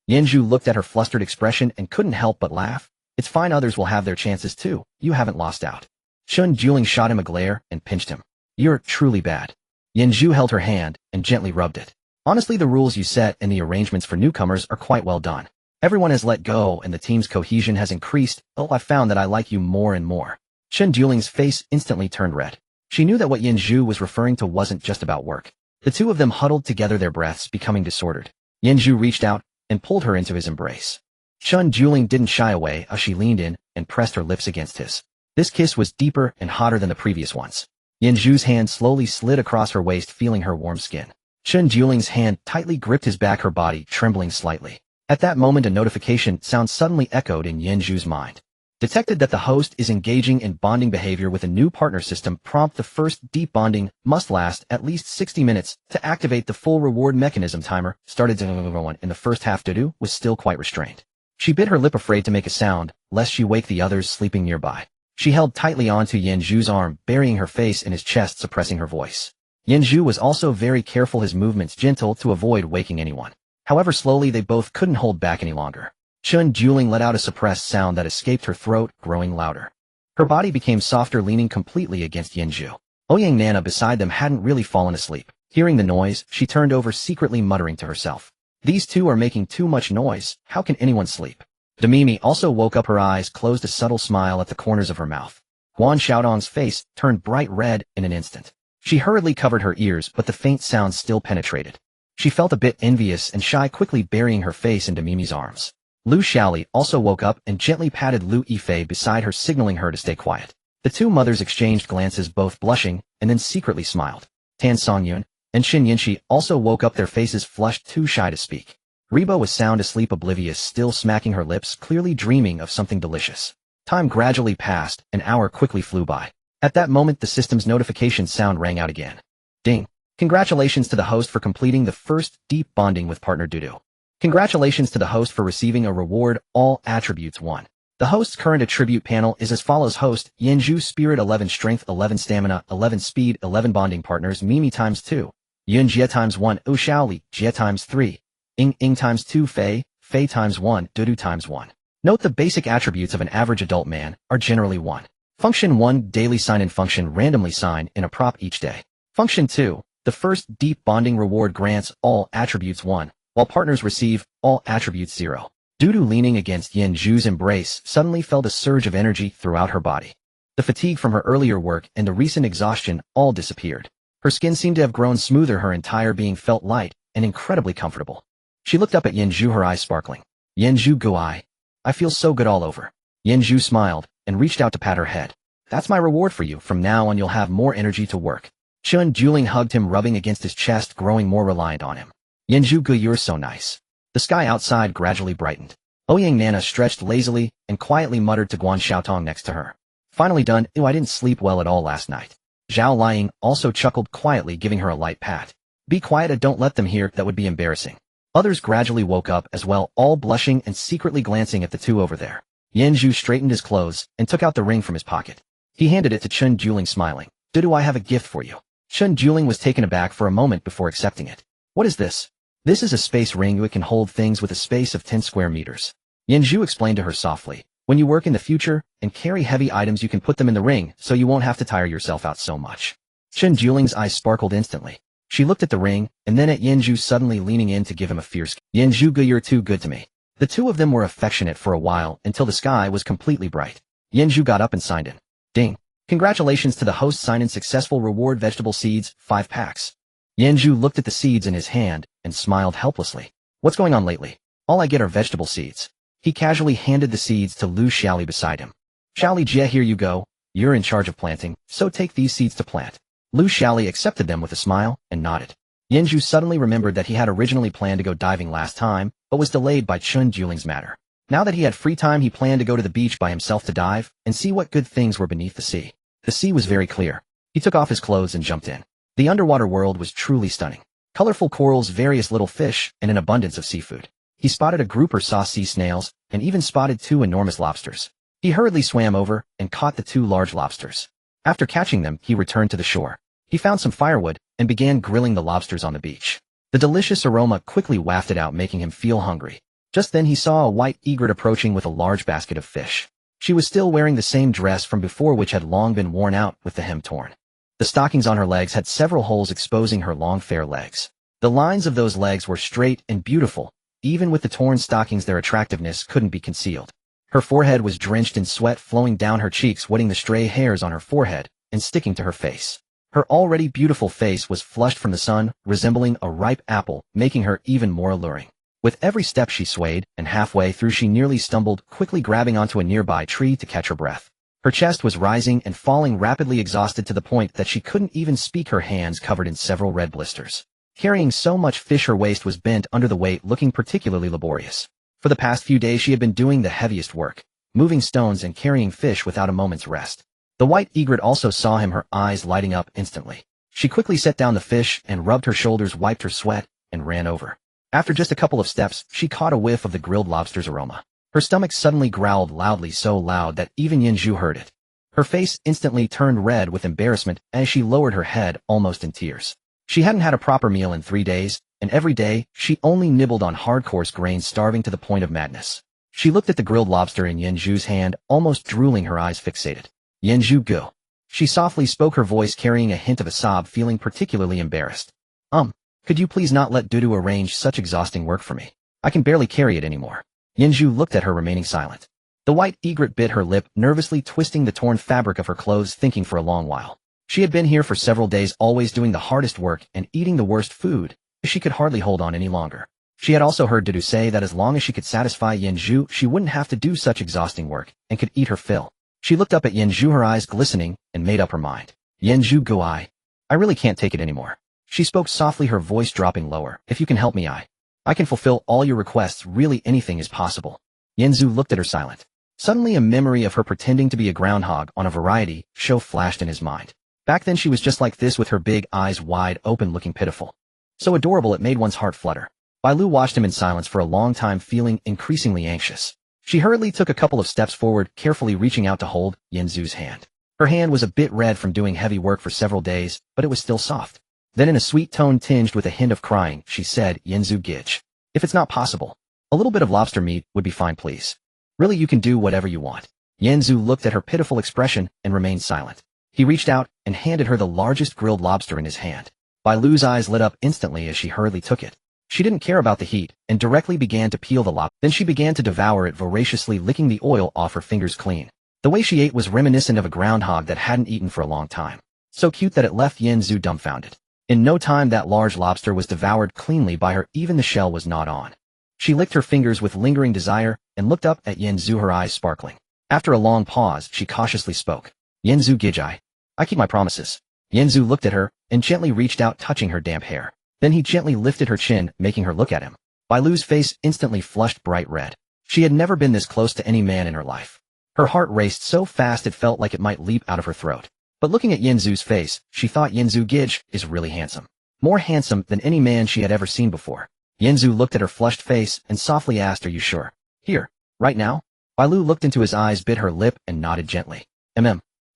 Yanzu looked at her flustered expression and couldn't help but laugh. "It's fine, others will have their chances too. You haven't lost out." Chun Juling shot him a glare and pinched him. "You're truly bad." Yanzu held her hand and gently rubbed it. "Honestly, the rules you set and the arrangements for newcomers are quite well done. Everyone has let go and the team's cohesion has increased. Oh, I found that I like you more and more." Chun Juling's face instantly turned red. She knew that what Yanzu was referring to wasn't just about work. The two of them huddled together, their breaths becoming disordered. Yanzu reached out and pulled her into his embrace. Chun Juling didn't shy away as she leaned in and pressed her lips against his. This kiss was deeper and hotter than the previous ones. Yanzu's hand slowly slid across her waist, feeling her warm skin. Chun Juling's hand tightly gripped his back, her body trembling slightly. At that moment, a notification sound suddenly echoed in Yanzu's mind. Detected that the host is engaging in bonding behavior with a new partner system. Prompt: the first deep bonding must last at least 60 minutes. To activate the full reward mechanism, timer started in the first half. Dudu was still quite restrained. She bit her lip, afraid to make a sound, lest she wake the others sleeping nearby. She held tightly onto Yanzu's arm, burying her face in his chest, suppressing her voice. Yanzu was also very careful, his movements gentle to avoid waking anyone. However, slowly they both couldn't hold back any longer. Chun Juling let out a suppressed sound that escaped her throat, growing louder. Her body became softer, leaning completely against Yanzu. Ouyang Nana beside them hadn't really fallen asleep. Hearing the noise, she turned over, secretly muttering to herself. These two are making too much noise. How can anyone sleep? Demimi also woke up, her eyes closed, a subtle smile at the corners of her mouth. Guan Xiaodong's face turned bright red in an instant. She hurriedly covered her ears, but the faint sounds still penetrated. She felt a bit envious and shy, quickly burying her face in Demimi's arms. Lu Xiaoli also woke up and gently patted Lu Yifei beside her, signaling her to stay quiet. The two mothers exchanged glances, both blushing, and then secretly smiled. Tan Songyun and Shin Yinshi also woke up, their faces flushed, too shy to speak. Reba was sound asleep, oblivious, still smacking her lips, clearly dreaming of something delicious. Time gradually passed, an hour quickly flew by. At that moment, the system's notification sound rang out again. Ding. Congratulations to the host for completing the first deep bonding with partner Dudu. Congratulations to the host for receiving a reward, all attributes 1. The host's current attribute panel is as follows: Host, Yenju Spirit 11 Strength 11 Stamina 11 Speed 11 Bonding Partners Mimi times 2. Yun Jie times 1 U Xiaoli, Jie times 3. Ing times 2 Fei, Fei times 1 Dudu times 1. Note the basic attributes of an average adult man are generally 1. Function 1 Daily Sign-in Function Randomly sign in a prop each day. Function 2 The first deep bonding reward grants all attributes 1, while partners receive all attributes 0. Dudu, leaning against Yenju's embrace, suddenly felt a surge of energy throughout her body. The fatigue from her earlier work and the recent exhaustion all disappeared. Her skin seemed to have grown smoother, her entire being felt light and incredibly comfortable. She looked up at Yenju, her eyes sparkling. Yenju Guai. I feel so good all over. Yenju smiled and reached out to pat her head. That's my reward for you. From now on you'll have more energy to work. Chun Juling hugged him, rubbing against his chest, growing more reliant on him. Yenju Gu, you're so nice. The sky outside gradually brightened. Ouyang Nana stretched lazily and quietly muttered to Guan Xiaotong next to her. Finally done. Ew, I didn't sleep well at all last night. Zhao Liang also chuckled quietly, giving her a light pat. Be quiet and don't let them hear, that would be embarrassing. Others gradually woke up as well, all blushing and secretly glancing at the two over there. Yenju straightened his clothes and took out the ring from his pocket. He handed it to Chun Juling, smiling. Do I have a gift for you? Chun Juling was taken aback for a moment before accepting it. What is this? This is a space ring. It can hold things with a space of 10 square meters. Yenju explained to her softly. When you work in the future and carry heavy items, you can put them in the ring so you won't have to tire yourself out so much. Chun Juling's eyes sparkled instantly. She looked at the ring and then at Yenju, suddenly leaning in to give him a fierce. Yenju Gu, you're too good to me. The two of them were affectionate for a while until the sky was completely bright. Yenju got up and signed in. Ding. Congratulations to the host, sign-in successful, reward vegetable seeds, 5 packs. Yenju looked at the seeds in his hand and smiled helplessly. What's going on lately? All I get are vegetable seeds. He casually handed the seeds to Lu Xiaoli beside him. Xiaoli Jie, here you go. You're in charge of planting, so take these seeds to plant. Lu Xiaoli accepted them with a smile and nodded. Yenju suddenly remembered that he had originally planned to go diving last time, but was delayed by Chun Juling's matter. Now that he had free time, he planned to go to the beach by himself to dive and see what good things were beneath the sea. The sea was very clear. He took off his clothes and jumped in. The underwater world was truly stunning. Colorful corals, various little fish, and an abundance of seafood. He spotted a group or saw sea snails, and even spotted 2 enormous lobsters. He hurriedly swam over and caught the 2 large lobsters. After catching them, he returned to the shore. He found some firewood and began grilling the lobsters on the beach. The delicious aroma quickly wafted out, making him feel hungry. Just then he saw a white egret approaching with a large basket of fish. She was still wearing the same dress from before, which had long been worn out with the hem torn. The stockings on her legs had several holes, exposing her long fair legs. The lines of those legs were straight and beautiful. Even with the torn stockings, their attractiveness couldn't be concealed. Her forehead was drenched in sweat, flowing down her cheeks, wetting the stray hairs on her forehead and sticking to her face. Her already beautiful face was flushed from the sun, resembling a ripe apple, making her even more alluring. With every step she swayed, and halfway through she nearly stumbled, quickly grabbing onto a nearby tree to catch her breath. Her chest was rising and falling rapidly, exhausted to the point that she couldn't even speak, her hands covered in several red blisters. Carrying so much fish, her waist was bent under the weight, looking particularly laborious. For the past few days she had been doing the heaviest work, moving stones and carrying fish without a moment's rest. The white egret also saw him, her eyes lighting up instantly. She quickly set down the fish and rubbed her shoulders, wiped her sweat, and ran over. After just a couple of steps, she caught a whiff of the grilled lobster's aroma. Her stomach suddenly growled loudly, so loud that even Yenju heard it. Her face instantly turned red with embarrassment as she lowered her head, almost in tears. She hadn't had a proper meal in 3 days, and every day she only nibbled on hard coarse grains, starving to the point of madness. She looked at the grilled lobster in Yenju's hand, almost drooling, her eyes fixated. Yenju Gu. She softly spoke, her voice carrying a hint of a sob, feeling particularly embarrassed. Could you please not let Dudu arrange such exhausting work for me? I can barely carry it anymore. Yenju looked at her, remaining silent. The white egret bit her lip, nervously twisting the torn fabric of her clothes, thinking for a long while. She had been here for several days, always doing the hardest work and eating the worst food. She could hardly hold on any longer. She had also heard Dudu say that as long as she could satisfy Yenju, she wouldn't have to do such exhausting work and could eat her fill. She looked up at Yenju, her eyes glistening, and made up her mind. Yenju Gu, I really can't take it anymore. She spoke softly, her voice dropping lower. If you can help me, I can fulfill all your requests. Really, anything is possible. Yenju looked at her silent. Suddenly a memory of her pretending to be a groundhog on a variety show flashed in his mind. Back then she was just like this with her big eyes wide open looking pitiful. So adorable it made one's heart flutter. Bai Lu watched him in silence for a long time feeling increasingly anxious. She hurriedly took a couple of steps forward, carefully reaching out to hold Yanzu's hand. Her hand was a bit red from doing heavy work for several days, but it was still soft. Then in a sweet tone tinged with a hint of crying, she said, Yanzu Gij. If it's not possible, a little bit of lobster meat would be fine please. Really you can do whatever you want. Yanzu looked at her pitiful expression and remained silent. He reached out and handed her the largest grilled lobster in his hand. Bai Lu's eyes lit up instantly as she hurriedly took it. She didn't care about the heat and directly began to peel the lobster. Then she began to devour it voraciously, licking the oil off her fingers clean. The way she ate was reminiscent of a groundhog that hadn't eaten for a long time. So cute that it left Yanzu dumbfounded. In no time that large lobster was devoured cleanly by her, even the shell was not on. She licked her fingers with lingering desire and looked up at Yanzu, her eyes sparkling. After a long pause, she cautiously spoke. Yanzu Gijai. I keep my promises. Yanzu looked at her and gently reached out, touching her damp hair. Then he gently lifted her chin, making her look at him. Bai Lu's face instantly flushed bright red. She had never been this close to any man in her life. Her heart raced so fast it felt like it might leap out of her throat. But looking at Yanzu's face, she thought Yanzu Gij is really handsome. More handsome than any man she had ever seen before. Yanzu looked at her flushed face and softly asked, are you sure? Here. Right now? Bai Lu looked into his eyes, bit her lip, and nodded gently.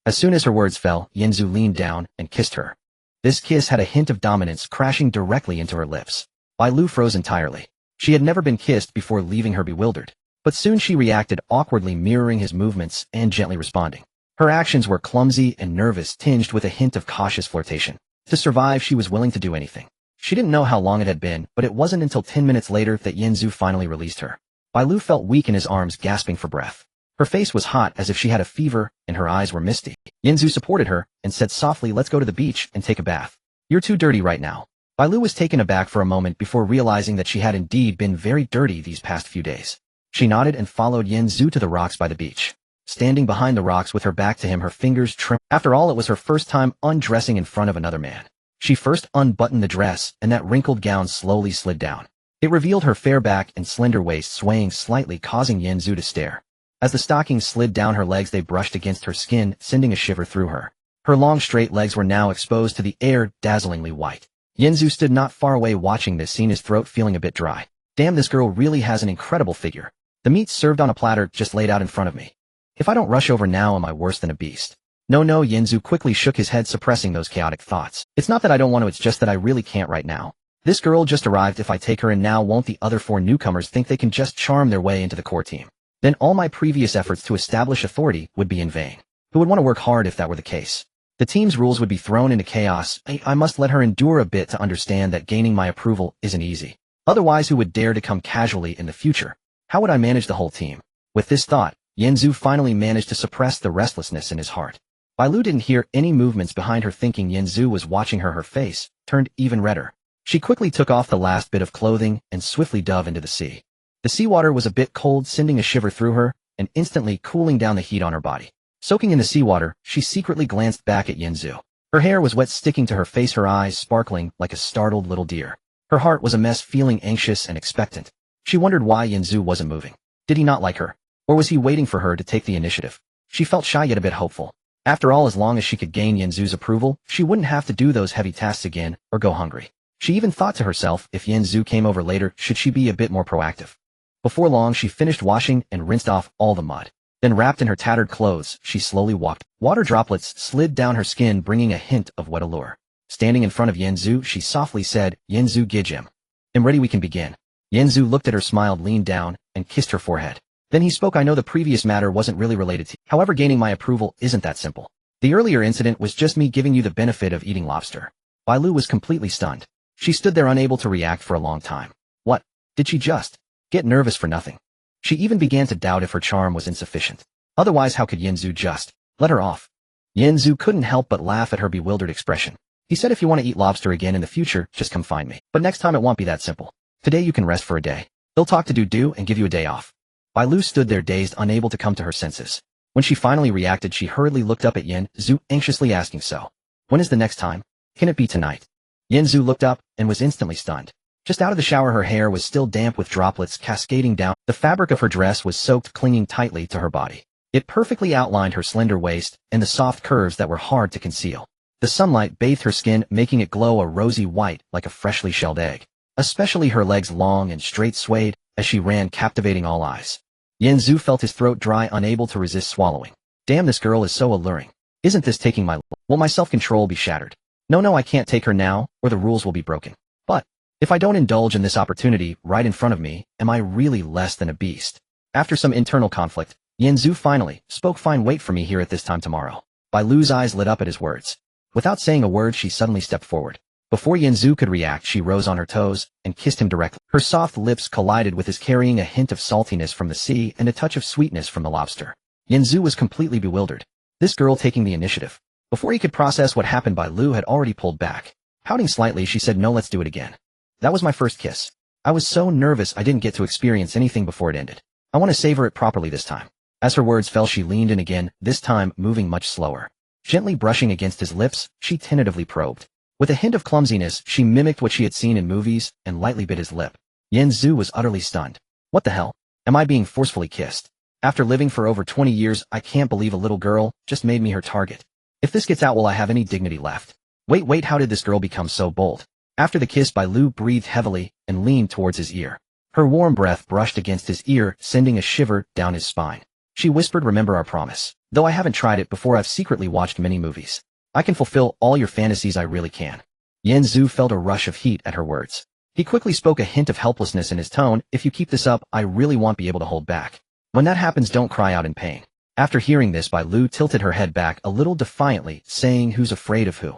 As soon as her words fell, Yanzu leaned down and kissed her. This kiss had a hint of dominance, crashing directly into her lips. Bai Lu froze entirely. She had never been kissed before, leaving her bewildered. But soon she reacted, awkwardly mirroring his movements and gently responding. Her actions were clumsy and nervous, tinged with a hint of cautious flirtation. To survive, she was willing to do anything. She didn't know how long it had been, but it wasn't until 10 minutes later that Yanzu finally released her. Bai Lu felt weak in his arms, gasping for breath. Her face was hot as if she had a fever, and her eyes were misty. Yanzu supported her and said softly, let's go to the beach and take a bath. You're too dirty right now. Bai Lu was taken aback for a moment before realizing that she had indeed been very dirty these past few days. She nodded and followed Yanzu to the rocks by the beach. Standing behind the rocks with her back to him, her fingers trembled. After all, it was her first time undressing in front of another man. She first unbuttoned the dress, and that wrinkled gown slowly slid down. It revealed her fair back and slender waist, swaying slightly, causing Yanzu to stare. As the stockings slid down her legs, they brushed against her skin, sending a shiver through her. Her long straight legs were now exposed to the air, dazzlingly white. Yanzu stood not far away watching this scene, his throat feeling a bit dry. Damn, this girl really has an incredible figure. The meat's served on a platter just laid out in front of me. If I don't rush over now, am I worse than a beast? No, Yanzu quickly shook his head, suppressing those chaotic thoughts. It's not that I don't want to, it's just that I really can't right now. This girl just arrived. If I take her in now, won't the other 4 newcomers think they can just charm their way into the core team? Then all my previous efforts to establish authority would be in vain. Who would want to work hard if that were the case? The team's rules would be thrown into chaos. I must let her endure a bit to understand that gaining my approval isn't easy. Otherwise, who would dare to come casually in the future? How would I manage the whole team? With this thought, Yanzu finally managed to suppress the restlessness in his heart. Bai Lu didn't hear any movements behind her, thinking Yanzu was watching her. Her face turned even redder. She quickly took off the last bit of clothing and swiftly dove into the sea. The seawater was a bit cold, sending a shiver through her and instantly cooling down the heat on her body. Soaking in the seawater, she secretly glanced back at Yanzu. Her hair was wet, sticking to her face, her eyes sparkling like a startled little deer. Her heart was a mess, feeling anxious and expectant. She wondered why Yanzu wasn't moving. Did he not like her? Or was he waiting for her to take the initiative? She felt shy yet a bit hopeful. After all, as long as she could gain Yanzu's approval, she wouldn't have to do those heavy tasks again or go hungry. She even thought to herself, if Yanzu came over later, should she be a bit more proactive? Before long, she finished washing and rinsed off all the mud. Then, wrapped in her tattered clothes, she slowly walked. Water droplets slid down her skin, bringing a hint of wet allure. Standing in front of Yanzu, she softly said, Yanzu Gijim. I'm ready, we can begin. Yanzu looked at her, smiled, leaned down, and kissed her forehead. Then he spoke, I know the previous matter wasn't really related to you. However, gaining my approval isn't that simple. The earlier incident was just me giving you the benefit of eating lobster. Bai Lu was completely stunned. She stood there unable to react for a long time. What? Did she just get nervous for nothing? She even began to doubt if her charm was insufficient. Otherwise, how could Yanzu just let her off? Yanzu couldn't help but laugh at her bewildered expression. He said, if you want to eat lobster again in the future, just come find me. But next time it won't be that simple. Today you can rest for a day. They'll talk to do and give you a day off. Bai Lu stood there dazed, unable to come to her senses. When she finally reacted, she hurriedly looked up at Yanzu, anxiously asking, so when is the next time? Can it be tonight? Yanzu looked up and was instantly stunned. Just out of the shower, her hair was still damp with droplets cascading down. The fabric of her dress was soaked, clinging tightly to her body. It perfectly outlined her slender waist and the soft curves that were hard to conceal. The sunlight bathed her skin, making it glow a rosy white like a freshly shelled egg. Especially her legs, long and straight, swayed as she ran, captivating all eyes. Yanzu felt his throat dry, unable to resist swallowing. Damn, this girl is so alluring. Isn't this taking my... Will my self-control be shattered? No, I can't take her now, or the rules will be broken. But if I don't indulge in this opportunity right in front of me, am I really less than a beast? After some internal conflict, Yanzu finally spoke. Fine, wait for me here at this time tomorrow. Bai Lu's eyes lit up at his words. Without saying a word, she suddenly stepped forward. Before Yanzu could react, she rose on her toes and kissed him directly. Her soft lips collided with his, carrying a hint of saltiness from the sea and a touch of sweetness from the lobster. Yanzu was completely bewildered. This girl taking the initiative. Before he could process what happened, Bai Lu had already pulled back. Pouting slightly, she said, "No, let's do it again. That was my first kiss. I was so nervous I didn't get to experience anything before it ended. I want to savor it properly this time." As her words fell, she leaned in again, this time moving much slower. Gently brushing against his lips, she tentatively probed. With a hint of clumsiness, she mimicked what she had seen in movies and lightly bit his lip. Yanzu was utterly stunned. What the hell? Am I being forcefully kissed? After living for over 20 years, I can't believe a little girl just made me her target. If this gets out, will I have any dignity left? Wait, how did this girl become so bold? After the kiss, Bai Lu breathed heavily and leaned towards his ear. Her warm breath brushed against his ear, sending a shiver down his spine. She whispered, "Remember our promise. Though I haven't tried it before, I've secretly watched many movies. I can fulfill all your fantasies, I really can." Yanzu felt a rush of heat at her words. He quickly spoke, a hint of helplessness in his tone. "If you keep this up, I really won't be able to hold back. When that happens, don't cry out in pain." After hearing this, Bai Lu tilted her head back a little defiantly, saying, "Who's afraid of who?"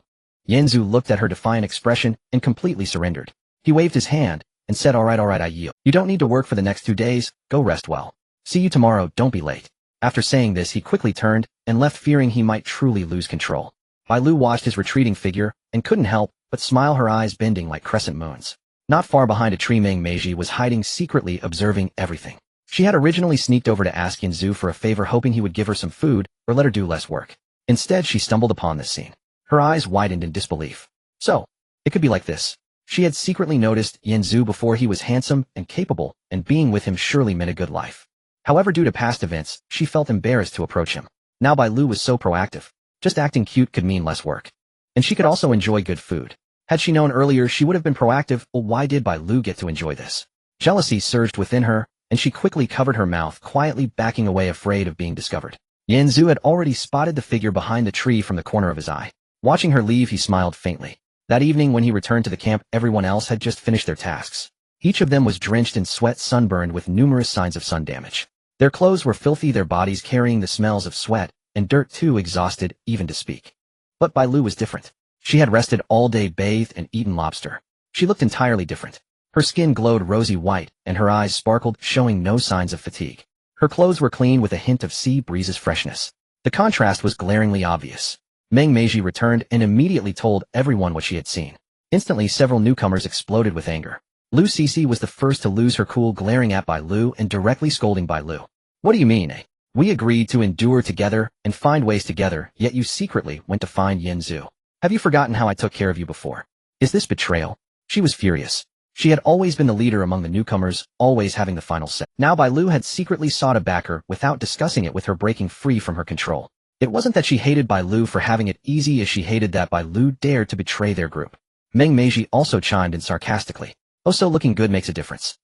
Yanzu looked at her defiant expression and completely surrendered. He waved his hand and said, all right, I yield. You don't need to work for the next 2 days, go rest well. See you tomorrow, don't be late." After saying this, he quickly turned and left, fearing he might truly lose control. Bai Lu watched his retreating figure and couldn't help but smile, her eyes bending like crescent moons. Not far behind a tree, Meng Meiji was hiding, secretly observing everything. She had originally sneaked over to ask Yanzu for a favor, hoping he would give her some food or let her do less work. Instead, she stumbled upon this scene. Her eyes widened in disbelief. So, it could be like this. She had secretly noticed Yanzu before. He was handsome and capable, and being with him surely meant a good life. However, due to past events, she felt embarrassed to approach him. Now Bai Lu was so proactive. Just acting cute could mean less work. And she could also enjoy good food. Had she known earlier, she would have been proactive. Well, why did Bai Lu get to enjoy this? Jealousy surged within her, and she quickly covered her mouth, quietly backing away, afraid of being discovered. Yanzu had already spotted the figure behind the tree from the corner of his eye. Watching her leave, he smiled faintly. That evening when he returned to the camp, everyone else had just finished their tasks. Each of them was drenched in sweat, sunburned with numerous signs of sun damage. Their clothes were filthy, their bodies carrying the smells of sweat and dirt, too exhausted even to speak. But Bai Lu was different. She had rested all day, bathed and eaten lobster. She looked entirely different. Her skin glowed rosy white and her eyes sparkled, showing no signs of fatigue. Her clothes were clean with a hint of sea breeze's freshness. The contrast was glaringly obvious. Meng Meiji returned and immediately told everyone what she had seen. Instantly, several newcomers exploded with anger. Lu Sisi was the first to lose her cool, glaring at Bai Lu and directly scolding Bai Lu. "What do you mean, eh? We agreed to endure together and find ways together, yet you secretly went to find Yanzu. Have you forgotten how I took care of you before? Is this betrayal?" She was furious. She had always been the leader among the newcomers, always having the final say. Now Bai Lu had secretly sought to back her without discussing it with her, breaking free from her control. It wasn't that she hated Bai Lu for having it easy, as she hated that Bai Lu dared to betray their group. Meng Meiji also chimed in sarcastically. "Oh, so looking good makes a difference.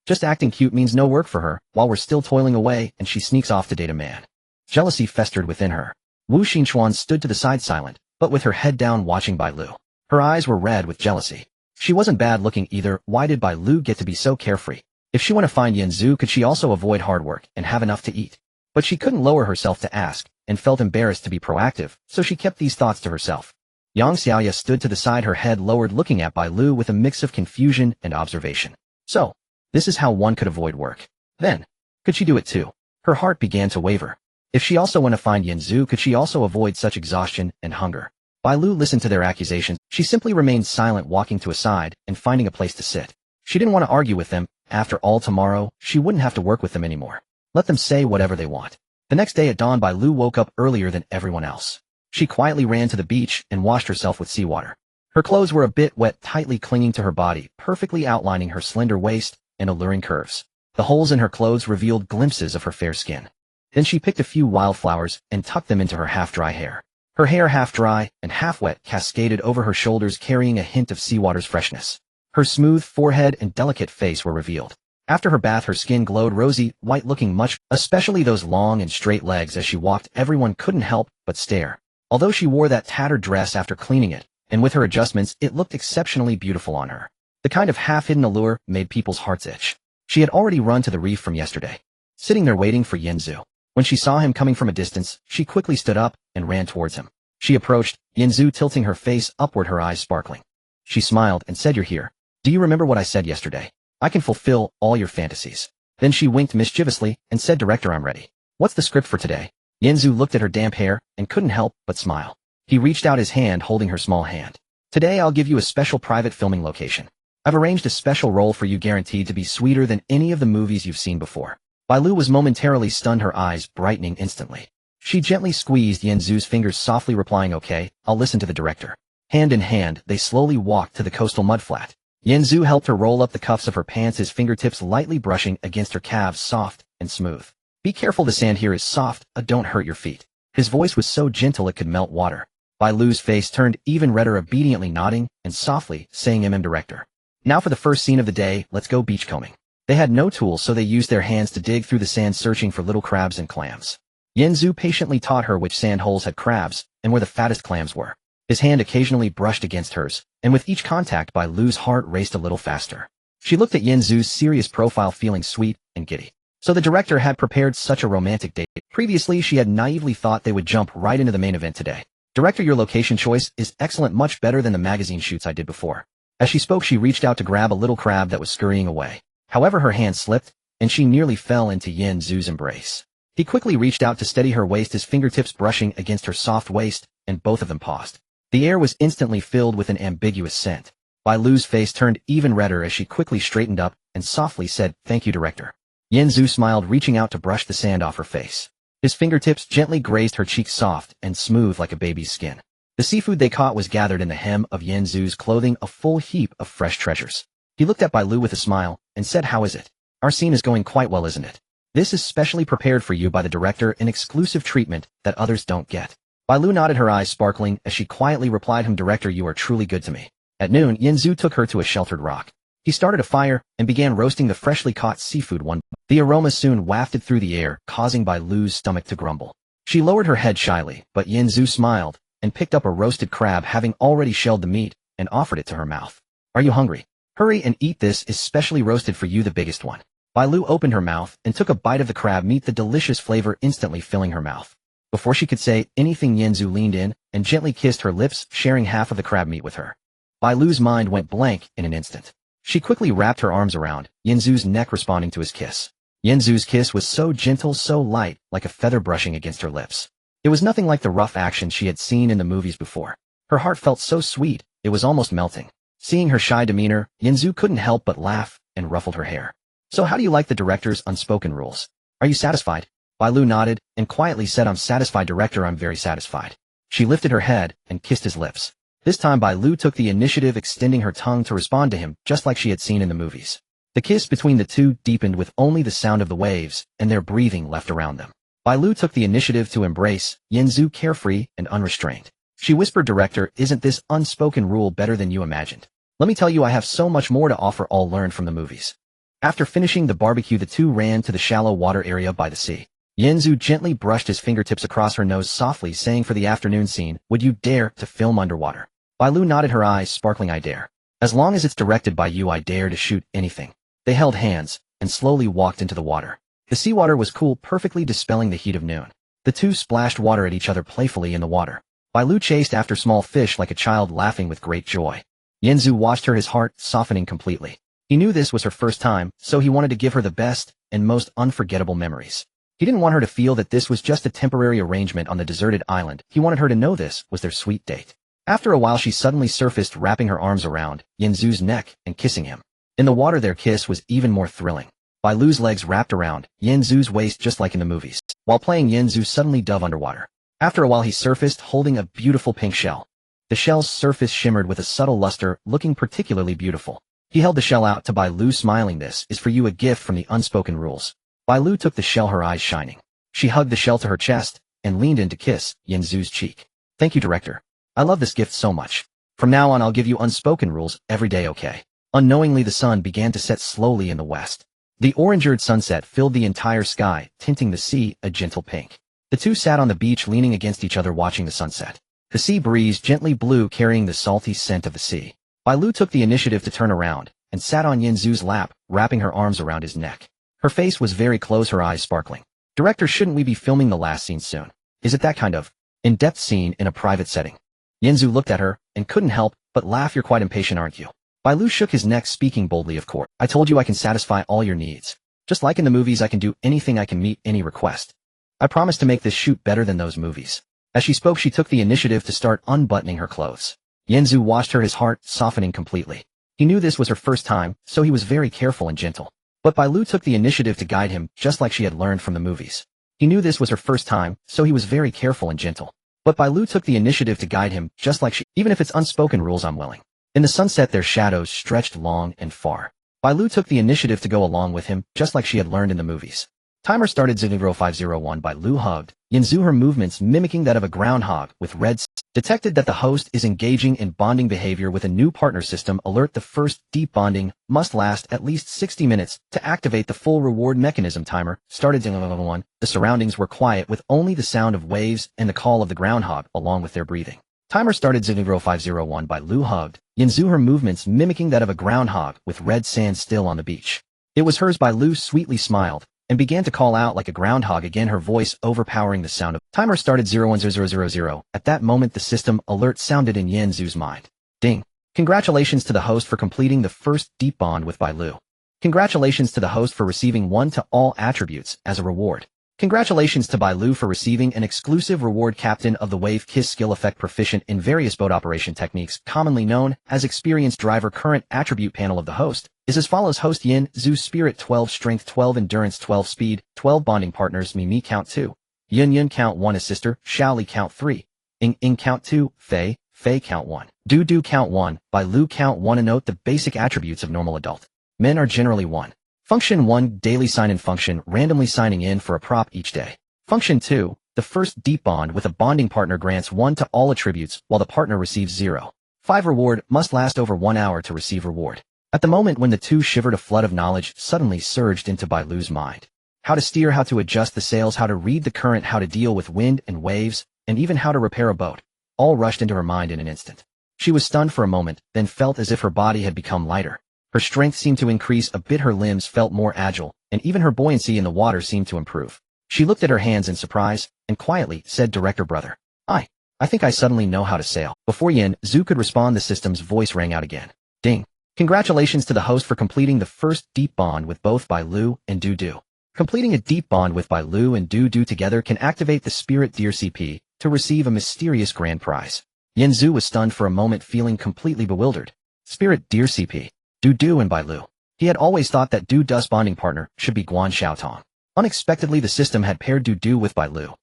Just acting cute means no work for her, while we're still toiling away and she sneaks off to date a man." Jealousy festered within her. Wu Xinchuan stood to the side, silent, but with her head down, watching Bai Lu. Her eyes were red with jealousy. She wasn't bad looking either. Why did Bai Lu get to be so carefree? If she wanted to find Yanzu, could she also avoid hard work and have enough to eat? But she couldn't lower herself to ask, and felt embarrassed to be proactive, so she kept these thoughts to herself. Yang Xiaoya stood to the side, her head lowered, looking at Bai Lu with a mix of confusion and observation. So, this is how one could avoid work. Then, could she do it too? Her heart began to waver. If she also went to find Yanzu, could she also avoid such exhaustion and hunger? Bai Lu listened to their accusations. She simply remained silent, walking to a side and finding a place to sit. She didn't want to argue with them. After all, tomorrow, she wouldn't have to work with them anymore. Let them say whatever they want. The next day at dawn, Bai Lu woke up earlier than everyone else. She quietly ran to the beach and washed herself with seawater. Her clothes were a bit wet, tightly clinging to her body, perfectly outlining her slender waist and alluring curves. The holes in her clothes revealed glimpses of her fair skin. Then she picked a few wildflowers and tucked them into her half-dry hair. Her hair, half dry and half wet, cascaded over her shoulders, carrying a hint of seawater's freshness. Her smooth forehead and delicate face were revealed. After her bath, her skin glowed rosy white, looking much, especially those long and straight legs. As she walked, everyone couldn't help but stare. Although she wore that tattered dress after cleaning it, and with her adjustments, it looked exceptionally beautiful on her. The kind of half-hidden allure made people's hearts itch. She had already run to the reef from yesterday, sitting there waiting for Yinzu. When she saw him coming from a distance, she quickly stood up and ran towards him. She approached, Yinzu tilting her face upward, her eyes sparkling. She smiled and said, "You're here. Do you remember what I said yesterday? I can fulfill all your fantasies." Then she winked mischievously and said, "Director, I'm ready. What's the script for today?" Yinzu looked at her damp hair and couldn't help but smile. He reached out his hand, holding her small hand. "Today I'll give you a special private filming location. I've arranged a special role for you, guaranteed to be sweeter than any of the movies you've seen before." Bailu was momentarily stunned, her eyes brightening instantly. She gently squeezed Yinzu's fingers, softly replying, "Okay, I'll listen to the director." Hand in hand, they slowly walked to the coastal mudflat. Yinzu helped her roll up the cuffs of her pants, his fingertips lightly brushing against her calves, soft and smooth. "Be careful, the sand here is soft, don't hurt your feet." His voice was so gentle it could melt water. Bailu's face turned even redder, obediently nodding and softly saying, Director. Now for the first scene of the day, let's go beachcombing." They had no tools, so they used their hands to dig through the sand, searching for little crabs and clams. Yinzu patiently taught her which sand holes had crabs and where the fattest clams were. His hand occasionally brushed against hers, and with each contact, Bailu's heart raced a little faster. She looked at Yinzu's serious profile, feeling sweet and giddy. So the director had prepared such a romantic date. Previously, she had naively thought they would jump right into the main event today. "Director, your location choice is excellent, much better than the magazine shoots I did before." As she spoke, she reached out to grab a little crab that was scurrying away. However, her hand slipped, and she nearly fell into Yinzu's embrace. He quickly reached out to steady her waist, his fingertips brushing against her soft waist, and both of them paused. The air was instantly filled with an ambiguous scent. Bailu's face turned even redder as she quickly straightened up and softly said, "Thank you, Director." Yinzu smiled, reaching out to brush the sand off her face. His fingertips gently grazed her cheeks, soft and smooth like a baby's skin. The seafood they caught was gathered in the hem of Yinzu's clothing, a full heap of fresh treasures. He looked at Bailu with a smile and said, "How is it? Our scene is going quite well, isn't it? This is specially prepared for you by the director, an exclusive treatment that others don't get." Bailu nodded, her eyes sparkling as she quietly replied, "Director, you are truly good to me." At noon, Yinzu took her to a sheltered rock. He started a fire and began roasting the freshly caught seafood one. The aroma soon wafted through the air, causing Bailu's stomach to grumble. She lowered her head shyly, but Yinzu smiled and picked up a roasted crab, having already shelled the meat, and offered it to her mouth. "Are you hungry? Hurry and eat, this is specially roasted for you, the biggest one." Bailu opened her mouth and took a bite of the crab meat, the delicious flavor instantly filling her mouth. Before she could say anything, Yinzu leaned in and gently kissed her lips, sharing half of the crab meat with her. Bailu's mind went blank in an instant. She quickly wrapped her arms around Yinzu's neck, responding to his kiss. Yinzu's kiss was so gentle, so light, like a feather brushing against her lips. It was nothing like the rough action she had seen in the movies before. Her heart felt so sweet, it was almost melting. Seeing her shy demeanor, Yinzu couldn't help but laugh and ruffled her hair. "So how do you like the director's unspoken rules? Are you satisfied?" Bailu nodded and quietly said, "I'm satisfied, Director, I'm very satisfied." She lifted her head and kissed his lips. This time Bailu took the initiative, extending her tongue to respond to him, just like she had seen in the movies. The kiss between the two deepened with only the sound of the waves and their breathing left around them. Bailu took the initiative to embrace Yinzu, carefree and unrestrained. She whispered, "Director, isn't this unspoken rule better than you imagined? Let me tell you, I have so much more to offer, all learned from the movies." After finishing the barbecue, the two ran to the shallow water area by the sea. Yinzu gently brushed his fingertips across her nose, softly saying, "For the afternoon scene, would you dare to film underwater?" Bailu nodded, her eyes sparkling, "I dare. As long as it's directed by you, I dare to shoot anything." They held hands and slowly walked into the water. The seawater was cool, perfectly dispelling the heat of noon. The two splashed water at each other playfully in the water. Bailu chased after small fish like a child, laughing with great joy. Yinzu watched her, his heart softening completely. He knew this was her first time, so he wanted to give her the best and most unforgettable memories. He didn't want her to feel that this was just a temporary arrangement on the deserted island. He wanted her to know this was their sweet date. After a while, she suddenly surfaced, wrapping her arms around Yinzu's neck and kissing him. In the water, their kiss was even more thrilling. Bailu's legs wrapped around Yinzu's waist just like in the movies. While playing, Yinzu suddenly dove underwater. After a while, he surfaced holding a beautiful pink shell. The shell's surface shimmered with a subtle luster, looking particularly beautiful. He held the shell out to Bai Lu, smiling. "This is for you, a gift from the unspoken rules." Bai Lu took the shell, her eyes shining. She hugged the shell to her chest and leaned in to kiss Yanzu's cheek. "Thank you, director. I love this gift so much. From now on I'll give you unspoken rules every day, okay?" Unknowingly, the sun began to set slowly in the west. The orange-eyed sunset filled the entire sky, tinting the sea a gentle pink. The two sat on the beach, leaning against each other, watching the sunset. The sea breeze gently blew, carrying the salty scent of the sea. Bai Lu took the initiative to turn around and sat on Yanzu's lap, wrapping her arms around his neck. Her face was very close, her eyes sparkling. "Director, shouldn't we be filming the last scene soon? Is it that kind of in-depth scene in a private setting?" Yanzu looked at her and couldn't help but laugh. "You're quite impatient, aren't you?" Bai Lu shook his neck, speaking boldly. "Of course. I told you I can satisfy all your needs. Just like in the movies, I can do anything, I can meet any request. I promise to make this shoot better than those movies." As she spoke, she took the initiative to start unbuttoning her clothes. Yanzu watched her, his heart softening completely. He knew this was her first time, so he was very careful and gentle. But Bai Lu took the initiative to guide him, just like she had learned from the movies. He knew this was her first time, so he was very careful and gentle. But Bai Lu took the initiative to guide him, just like she, "Even if it's unspoken rules, I'm willing." In the sunset, their shadows stretched long and far. Bai Lu took the initiative to go along with him, just like she had learned in the movies. Timer started. 0501. Bai Lu hugged Yanzu, her movements mimicking that of a groundhog with red. Detected that the host is engaging in bonding behavior with a new partner system. Alert: the first deep bonding must last at least 60 minutes to activate the full reward mechanism. Timer started. 01. The surroundings were quiet, with only the sound of waves and the call of the groundhog along with their breathing. Timer started. 0501. Bai Lu hugged Yanzu, her movements mimicking that of a groundhog with red sand still on the beach. It was hers. Bai Lu sweetly smiled and began to call out like a groundhog again, her voice overpowering the sound of. Timer started. 010000. At that moment, the system alert sounded in Yanzu's mind. Ding. Congratulations to the host for completing the first deep bond with Bai Lu. Congratulations to the host for receiving 1 to all attributes as a reward. Congratulations to Bai Lu for receiving an exclusive reward. Captain of the Wave Kiss skill effect, proficient in various boat operation techniques, commonly known as experienced driver. Current attribute panel of the host is as follows: Host Yin, Zhu Spirit 12, Strength 12, Endurance 12, Speed 12, Bonding Partners Mi count 2, Yun count 1, Assister, Shaoli count 3, Ing count 2, Fei count 1, Du count 1, Bai Lu count 1. A note: the basic attributes of normal adult men are generally 1. Function 1, daily sign-in function, randomly signing in for a prop each day. Function 2, the first deep bond with a bonding partner grants 1 to all attributes while the partner receives 0. 5 reward, must last over 1 hour to receive reward. At the moment when the two shivered, a flood of knowledge suddenly surged into Bai Lu's mind. How to steer, how to adjust the sails, how to read the current, how to deal with wind and waves, and even how to repair a boat, all rushed into her mind in an instant. She was stunned for a moment, then felt as if her body had become lighter. Her strength seemed to increase a bit, her limbs felt more agile, and even her buoyancy in the water seemed to improve. She looked at her hands in surprise, and quietly said, "Director brother, I think I suddenly know how to sail." Before Yin Zhu could respond, the system's voice rang out again. Ding. Congratulations to the host for completing the first deep bond with both Bai Lu and Du. Completing a deep bond with Bai Lu and Du together can activate the Spirit Deer CP to receive a mysterious grand prize. Yin Zhu was stunned for a moment, feeling completely bewildered. Spirit Deer CP. Du and Bai Lu. He had always thought that Du's bonding partner should be Guan Xiaotong. Unexpectedly, the system had paired Du with Bai Lu.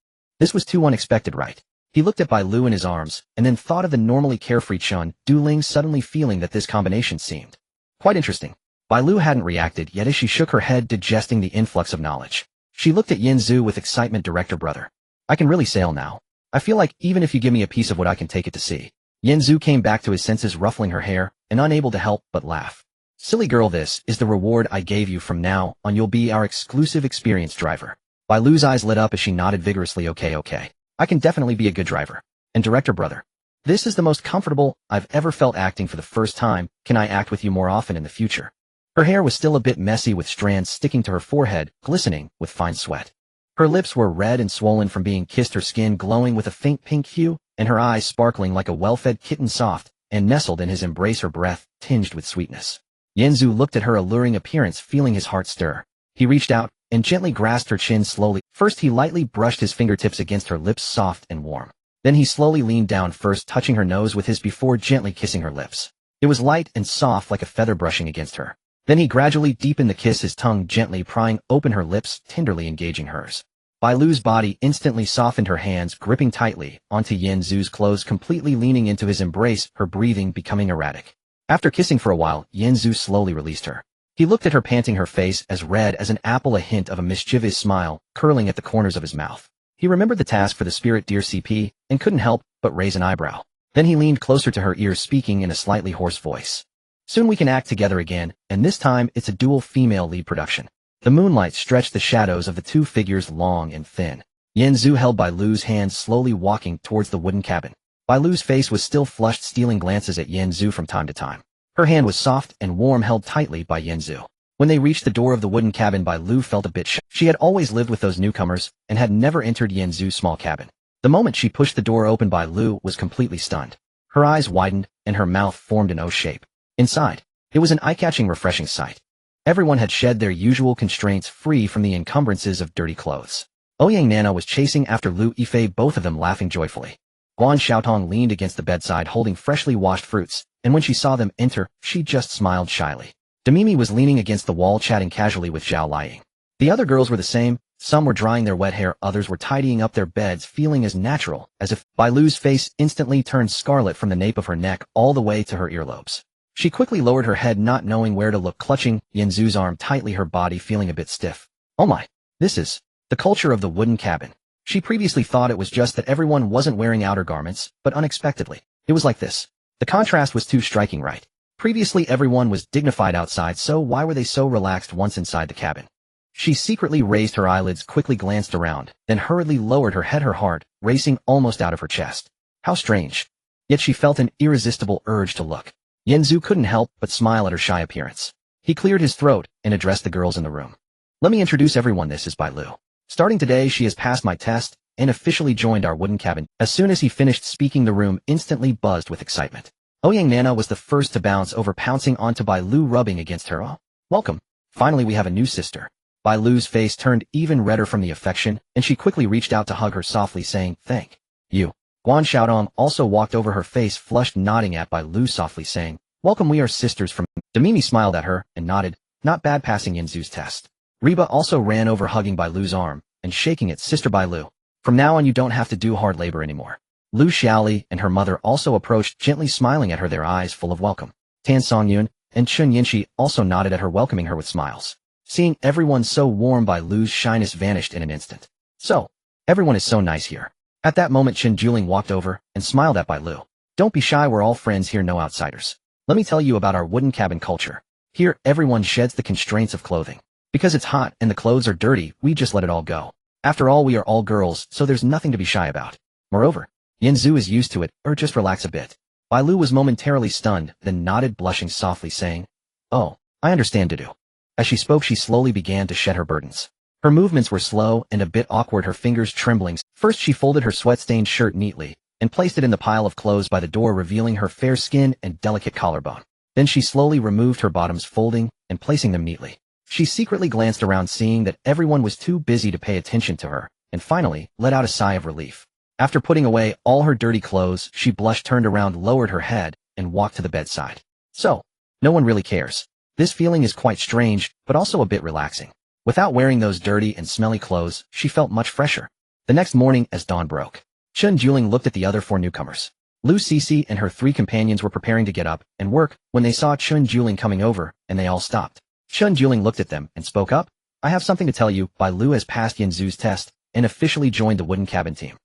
This was too unexpected, right? He looked at Bai Lu in his arms, and then thought of the normally carefree Chun Du-Ling, suddenly feeling that this combination seemed quite interesting. Bai Lu hadn't reacted yet as she shook her head, digesting the influx of knowledge. She looked at Yin Zhu with excitement. "Director brother, I can really sail now. I feel like even if you give me a piece of wood, I can take it to sea." Yin Zhu came back to his senses, ruffling her hair, and unable to help but laugh. "Silly girl, this is the reward I gave you. From now on you'll be our exclusive experienced driver." Bai Lu's eyes lit up as she nodded vigorously. Okay. I can definitely be a good driver. And director brother, this is the most comfortable I've ever felt acting for the first time. Can I act with you more often in the future? Her hair was still a bit messy, with strands sticking to her forehead, glistening with fine sweat. Her lips were red and swollen from being kissed, her skin glowing with a faint pink hue, and her eyes sparkling like a well-fed kitten, soft and nestled in his embrace, her breath tinged with sweetness. Yanzu looked at her alluring appearance, feeling his heart stir. He reached out and gently grasped her chin slowly. First he lightly brushed his fingertips against her lips, soft and warm. Then he slowly leaned down, first touching her nose with his before gently kissing her lips. It was light and soft like a feather brushing against her. Then he gradually deepened the kiss, his tongue gently prying open her lips, tenderly engaging hers. Bai Lu's body instantly softened, her hands gripping tightly onto Yin Zhu's clothes, completely leaning into his embrace, her breathing becoming erratic. After kissing for a while, Yin Zhu slowly released her. He looked at her, panting, her face as red as an apple, a hint of a mischievous smile curling at the corners of his mouth. He remembered the task for the spirit deer CP and couldn't help but raise an eyebrow. Then he leaned closer to her ear, speaking in a slightly hoarse voice. Soon we can act together again, and this time it's a dual female lead production. The moonlight stretched the shadows of the two figures long and thin. Yin Zhu held Bai Lu's hand, slowly walking towards the wooden cabin. Bai Lu's face was still flushed, stealing glances at Yin Zhu from time to time. Her hand was soft and warm, held tightly by Yin Zhu. When they reached the door of the wooden cabin, Bai Lu felt a bit shocked. She had always lived with those newcomers and had never entered Yin Zhu's small cabin. The moment she pushed the door open, Bai Lu was completely stunned. Her eyes widened and her mouth formed an O shape. Inside, it was an eye-catching, refreshing sight. Everyone had shed their usual constraints, free from the encumbrances of dirty clothes. Ouyang Nana was chasing after Lu Yifei, both of them laughing joyfully. Guan Xiaotong leaned against the bedside holding freshly washed fruits, and when she saw them enter, she just smiled shyly. Demimi was leaning against the wall, chatting casually with Zhao Liying. The other girls were the same. Some were drying their wet hair, others were tidying up their beds, feeling as natural as if. Bai Lu's face instantly turned scarlet from the nape of her neck all the way to her earlobes. She quickly lowered her head, not knowing where to look, clutching Yin Zhu's arm tightly, her body feeling a bit stiff. Oh my, this is the culture of the wooden cabin. She previously thought it was just that everyone wasn't wearing outer garments, but unexpectedly, it was like this. The contrast was too striking, right? Previously everyone was dignified outside, so why were they so relaxed once inside the cabin? She secretly raised her eyelids, quickly glanced around, then hurriedly lowered her head, her heart racing almost out of her chest. How strange. Yet she felt an irresistible urge to look. Yin Zhu couldn't help but smile at her shy appearance. He cleared his throat and addressed the girls in the room. Let me introduce everyone, this is Bai Lu. Starting today she has passed my test and officially joined our wooden cabin. As soon as he finished speaking, the room instantly buzzed with excitement. Ouyang Nana was the first to bounce over, pouncing onto Bai Lu, rubbing against her. Oh, welcome. Finally we have a new sister. Bai Lu's face turned even redder from the affection, and she quickly reached out to hug her softly, saying, thank you. Guan Xiaodong also walked over, her face flushed, nodding at Bai Lu softly, saying, welcome, we are sisters from. Demimi smiled at her and nodded, not bad, passing Yin Zhu's test. Reba also ran over, hugging Bai Lu's arm and shaking it. Sister Bai Lu, from now on you don't have to do hard labor anymore. Lu Xiaoli and her mother also approached, gently smiling at her, their eyes full of welcome. Tan Songyun and Chun Yinshi also nodded at her, welcoming her with smiles. Seeing everyone so warm, Bai Lu's shyness vanished in an instant. So, everyone is so nice here. At that moment Chen Juling walked over and smiled at Bai Lu. Don't be shy, we're all friends here, no outsiders. Let me tell you about our wooden cabin culture. Here everyone sheds the constraints of clothing. Because it's hot and the clothes are dirty, we just let it all go. After all, we are all girls, so there's nothing to be shy about. Moreover, Yin Zhu is used to it, or just relax a bit. Bai Lu was momentarily stunned, then nodded, blushing softly, saying, oh, I understand, Dudu. As she spoke, she slowly began to shed her burdens. Her movements were slow and a bit awkward, her fingers trembling. First she folded her sweat-stained shirt neatly and placed it in the pile of clothes by the door, revealing her fair skin and delicate collarbone. Then she slowly removed her bottoms, folding and placing them neatly. She secretly glanced around, seeing that everyone was too busy to pay attention to her, and finally let out a sigh of relief. After putting away all her dirty clothes, she blushed, turned around, lowered her head, and walked to the bedside. So, no one really cares. This feeling is quite strange, but also a bit relaxing. Without wearing those dirty and smelly clothes, she felt much fresher. The next morning, as dawn broke, Chun Juling looked at the other 4 newcomers. Lu Cece and her 3 companions were preparing to get up and work when they saw Chun Juling coming over, and they all stopped. Chun Juling looked at them and spoke up. I have something to tell you. Bai Lu has passed Yin Zhu's test and officially joined the wooden cabin team.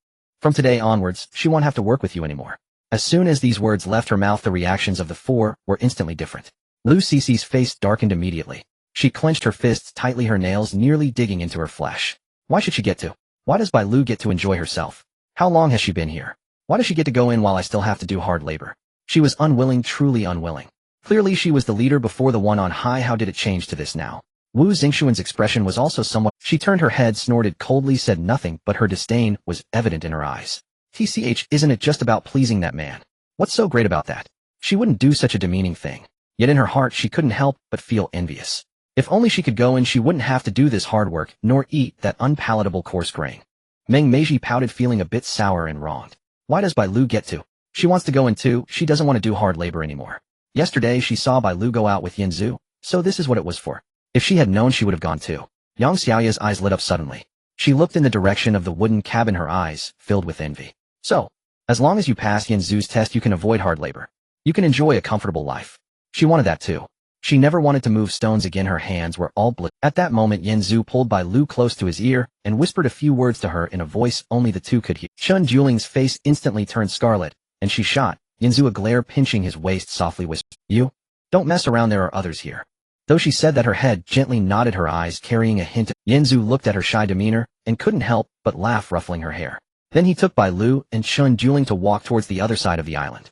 From today onwards, she won't have to work with you anymore. As soon as these words left her mouth, the reactions of the 4 were instantly different. Lu Cece's face darkened immediately. She clenched her fists tightly, her nails nearly digging into her flesh. Why should she get to? Why does Bai Lu get to enjoy herself? How long has she been here? Why does she get to go in while I still have to do hard labor? She was unwilling, truly unwilling. Clearly she was the leader before the one on high. How did it change to this now? Wu Xingxuan's expression was also somewhat. She turned her head, snorted coldly, said nothing, but her disdain was evident in her eyes. TCH, isn't it just about pleasing that man? What's so great about that? She wouldn't do such a demeaning thing. Yet in her heart she couldn't help but feel envious. If only she could go in, she wouldn't have to do this hard work, nor eat that unpalatable coarse grain. Meng Meiji pouted, feeling a bit sour and wronged. Why does Bai Lu get to? She wants to go in too. She doesn't want to do hard labor anymore. Yesterday she saw Bai Lu go out with Yin Zhu, so this is what it was for. If she had known, she would have gone too. Yang Xiaoya's eyes lit up suddenly. She looked in the direction of the wooden cabin, her eyes filled with envy. So, as long as you pass Yanzu's test, you can avoid hard labor. You can enjoy a comfortable life. She wanted that too. She never wanted to move stones again. Her hands were all blistered. At that moment, Yanzu pulled Bai Lu close to his ear and whispered a few words to her in a voice only the two could hear. Chun Juling's face instantly turned scarlet, and she shot Yanzu a glare, pinching his waist, softly whispered, "You? Don't mess around, there are others here." Though she said that, her head gently nodded, her eyes carrying a hint. Yanzu looked at her shy demeanor and couldn't help but laugh, ruffling her hair. Then he took Bai Lu and Chun Juling to walk towards the other side of the island.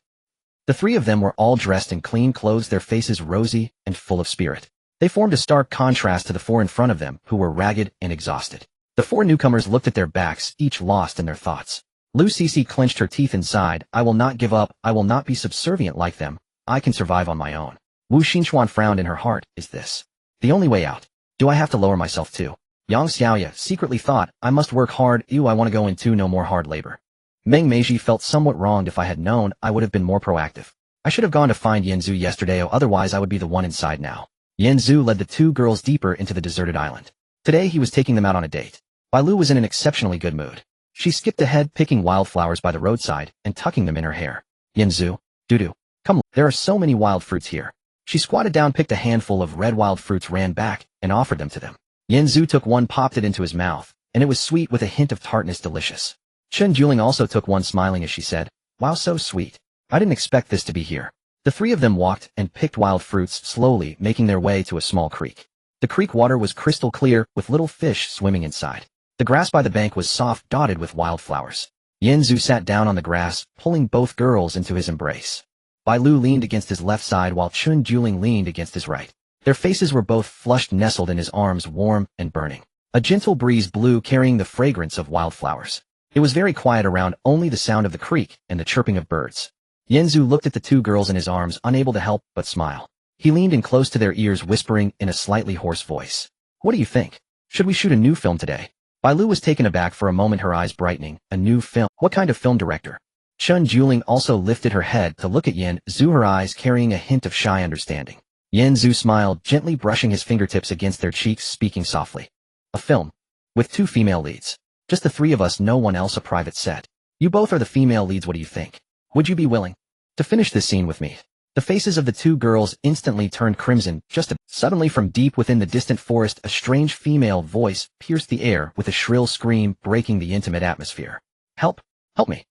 The three of them were all dressed in clean clothes, their faces rosy and full of spirit. They formed a stark contrast to the four in front of them, who were ragged and exhausted. The four newcomers looked at their backs, each lost in their thoughts. Lu Cece clenched her teeth and sighed, "I will not give up, I will not be subservient like them, I can survive on my own." Wu Xinchuan frowned in her heart, "Is this the only way out? Do I have to lower myself too?" Yang Xiaoya secretly thought, "I must work hard, I want to go into no more hard labor." Meng Meiji felt somewhat wronged. "If I had known, I would have been more proactive. I should have gone to find Yanzu yesterday, otherwise I would be the one inside now." Yanzu led the two girls deeper into the deserted island. Today he was taking them out on a date. Bai Lu was in an exceptionally good mood. She skipped ahead, picking wildflowers by the roadside and tucking them in her hair. "Yanzu, Dudu, come, there are so many wild fruits here." She squatted down, picked a handful of red wild fruits, ran back, and offered them to them. Yanzu took one, popped it into his mouth, and it was sweet with a hint of tartness, delicious. Chun Juling also took one, smiling as she said, "Wow, so sweet. I didn't expect this to be here." The three of them walked and picked wild fruits, slowly making their way to a small creek. The creek water was crystal clear, with little fish swimming inside. The grass by the bank was soft, dotted with wildflowers. Yanzu sat down on the grass, pulling both girls into his embrace. Bai Lu leaned against his left side while Chun Juling leaned against his right. Their faces were both flushed, nestled in his arms, warm and burning. A gentle breeze blew, carrying the fragrance of wildflowers. It was very quiet around, only the sound of the creek and the chirping of birds. Yanzu looked at the two girls in his arms, unable to help but smile. He leaned in close to their ears, whispering in a slightly hoarse voice, "What do you think? Should we shoot a new film today?" Bai Lu was taken aback for a moment, her eyes brightening. "A new film? What kind of film director?" Chun Juling also lifted her head to look at Yanzu, her eyes carrying a hint of shy understanding. Yanzu smiled, gently brushing his fingertips against their cheeks, speaking softly. "A film. With two female leads. Just the three of us, no one else, a private set. You both are the female leads, what do you think? Would you be willing to finish this scene with me?" The faces of the two girls instantly turned crimson. Suddenly, from deep within the distant forest, a strange female voice pierced the air with a shrill scream, breaking the intimate atmosphere. "Help! Help me!"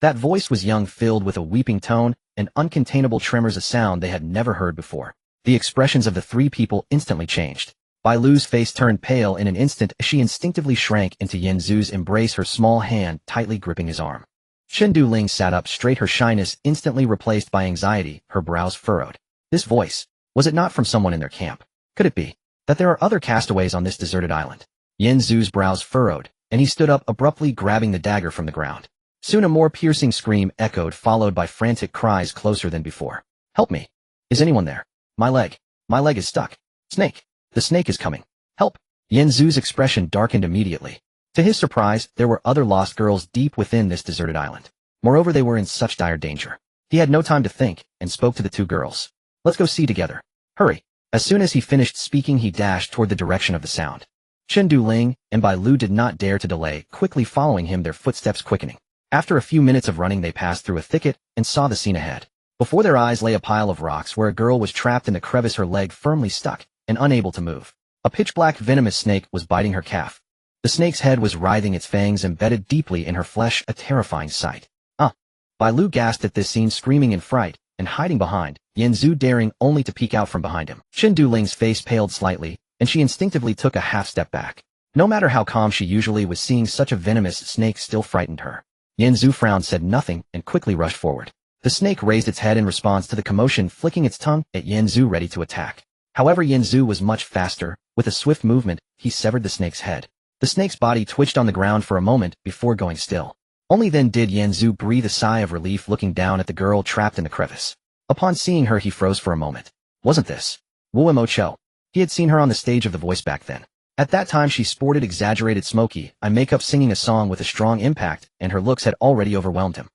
That voice was young, filled with a weeping tone and uncontainable tremors, a sound they had never heard before. The expressions of the three people instantly changed. Bai Lu's face turned pale in an instant as she instinctively shrank into Yanzu's embrace, her small hand tightly gripping his arm. Chen Duling sat up straight, her shyness instantly replaced by anxiety, her brows furrowed. This voice, was it not from someone in their camp? Could it be that there are other castaways on this deserted island? Yanzu's brows furrowed, and he stood up abruptly, grabbing the dagger from the ground. Soon a more piercing scream echoed, followed by frantic cries closer than before. "Help me! Is anyone there? My leg is stuck. Snake! The snake is coming! Help!" Yanzu's expression darkened immediately. To his surprise, there were other lost girls deep within this deserted island. Moreover, they were in such dire danger. He had no time to think, and spoke to the two girls. "Let's go see together. Hurry!" As soon as he finished speaking, he dashed toward the direction of the sound. Chen Duling and Bai Lu did not dare to delay, quickly following him, their footsteps quickening. After a few minutes of running, they passed through a thicket and saw the scene ahead. Before their eyes lay a pile of rocks where a girl was trapped in the crevice, her leg firmly stuck and unable to move. A pitch-black venomous snake was biting her calf. The snake's head was writhing, its fangs embedded deeply in her flesh, a terrifying sight. Bai Lu gasped at this scene, screaming in fright and hiding behind Yanzu, daring only to peek out from behind him. Chen Duling's face paled slightly, and she instinctively took a half-step back. No matter how calm she usually was, seeing such a venomous snake still frightened her. Yanzu frowned, said nothing, and quickly rushed forward. The snake raised its head in response to the commotion, flicking its tongue at Yanzu, ready to attack. However, Yanzu was much faster. With a swift movement, he severed the snake's head. The snake's body twitched on the ground for a moment before going still. Only then did Yanzu breathe a sigh of relief, looking down at the girl trapped in the crevice. Upon seeing her, he froze for a moment. Wasn't this Wu Mo Cho? He had seen her on the stage of The Voice back then. At that time, she sported exaggerated smoky eye makeup, singing a song with a strong impact, and her looks had already overwhelmed him.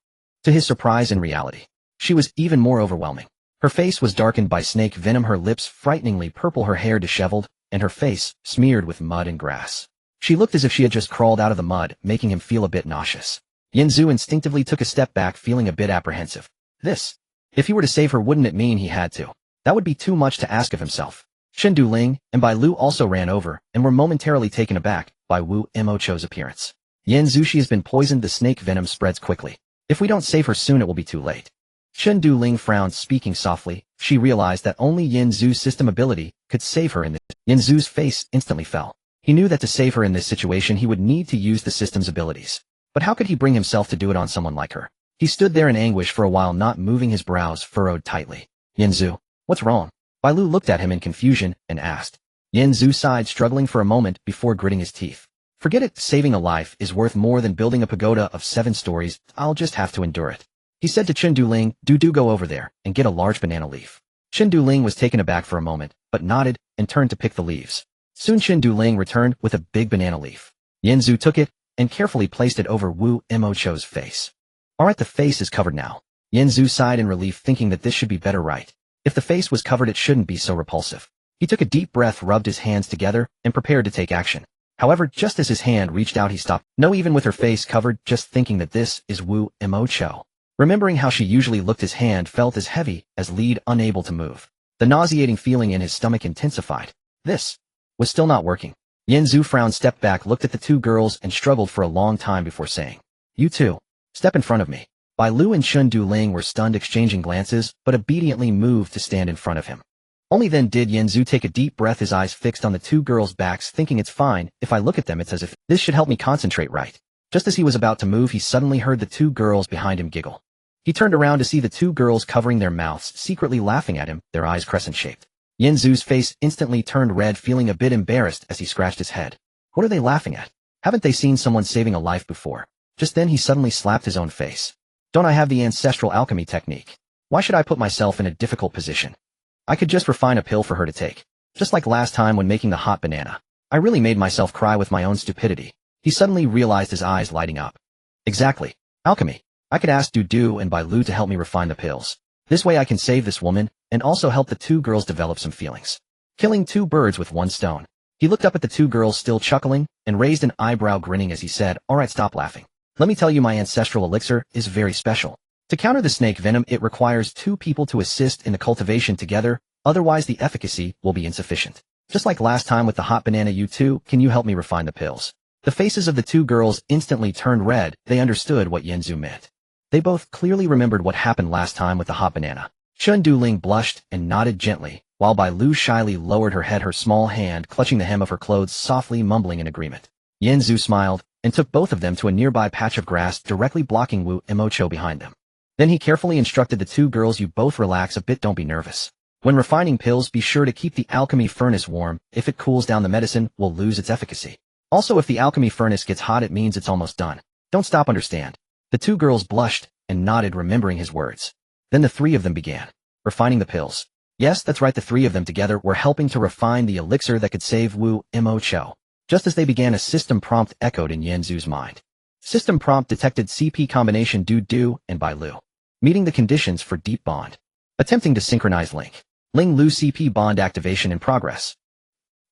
To his surprise, in reality, she was even more overwhelming. Her face was darkened by snake venom, her lips frighteningly purple, her hair disheveled, and her face smeared with mud and grass. She looked as if she had just crawled out of the mud, making him feel a bit nauseous. Yanzu instinctively took a step back, feeling a bit apprehensive. If he were to save her, wouldn't it mean he had to? That would be too much to ask of himself. Shendu Ling and Bai Lu also ran over and were momentarily taken aback by Wu Imocho's appearance. Yanzu, she has been poisoned. The snake venom spreads quickly. If we don't save her soon, it will be too late. Shendu Ling frowned, speaking softly. She realized that only Yanzu's system ability could save her in this. Yanzu's face instantly fell. He knew that to save her in this situation, he would need to use the system's abilities. But how could he bring himself to do it on someone like her? He stood there in anguish for a while, not moving, his brows furrowed tightly. Yanzu, what's wrong? Bai Lu looked at him in confusion and asked. Yanzu sighed, struggling for a moment before gritting his teeth. Forget it, saving a life is worth more than building a pagoda of 7 stories. I'll just have to endure it. He said to Shendu Ling, do go over there and get a large banana leaf. Shendu Ling was taken aback for a moment, but nodded and turned to pick the leaves. Soon Shendu Ling returned with a big banana leaf. Yanzu took it and carefully placed it over Wu Imocho's face. Alright, the face is covered now. Yanzu sighed in relief, thinking that this should be better, right? If the face was covered, it shouldn't be so repulsive. He took a deep breath, rubbed his hands together, and prepared to take action. However, just as his hand reached out, he stopped. No, even with her face covered, just thinking that this is Wu Imocho. Remembering how she usually looked, his hand felt as heavy as lead, unable to move. The nauseating feeling in his stomach intensified. This was still not working. Yanzu frowned, stepped back, looked at the 2 girls, and struggled for a long time before saying, you 2, step in front of me. Bai Lu and Shendu Ling were stunned, exchanging glances, but obediently moved to stand in front of him. Only then did Yanzu take a deep breath, his eyes fixed on the 2 girls' backs, thinking, it's fine, if I look at them, it's as if this should help me concentrate, right? Just as he was about to move, he suddenly heard the 2 girls behind him giggle. He turned around to see the 2 girls covering their mouths, secretly laughing at him, their eyes crescent-shaped. Yanzu's face instantly turned red, feeling a bit embarrassed as he scratched his head. What are they laughing at? Haven't they seen someone saving a life before? Just then he suddenly slapped his own face. Don't I have the ancestral alchemy technique? Why should I put myself in a difficult position? I could just refine a pill for her to take. Just like last time when making the hot banana. I really made myself cry with my own stupidity. He suddenly realized, his eyes lighting up. Exactly. Alchemy. I could ask Du and Bai Lu to help me refine the pills. This way I can save this woman, and also help the 2 girls develop some feelings. Killing 2 birds with 1 stone. He looked up at the 2 girls, still chuckling, and raised an eyebrow, grinning as he said, alright, stop laughing. Let me tell you, my ancestral elixir is very special. To counter the snake venom, it requires 2 people to assist in the cultivation together, otherwise the efficacy will be insufficient. Just like last time with the hot banana, you 2, can you help me refine the pills? The faces of the 2 girls instantly turned red. They understood what Yanzu meant. They both clearly remembered what happened last time with the hot banana. Shendu Ling blushed and nodded gently, while Bai Lu shyly lowered her head, her small hand clutching the hem of her clothes, softly mumbling in agreement. Yanzu smiled and took both of them to a nearby patch of grass, directly blocking Wu Imocho behind them. Then he carefully instructed the 2 girls, you both relax a bit, don't be nervous. When refining pills, be sure to keep the alchemy furnace warm. If it cools down, the medicine will lose its efficacy. Also, if the alchemy furnace gets hot, it means it's almost done. Don't stop, understand? The 2 girls blushed and nodded, remembering his words. Then the 3 of them began refining the pills. Yes, that's right, the 3 of them together were helping to refine the elixir that could save Wu Imocho. Just as they began, a system prompt echoed in Yanzu's mind. System prompt detected: CP combination Du and Bai Lu. Meeting the conditions for deep bond. Attempting to synchronize link. Ling Lu CP bond activation in progress.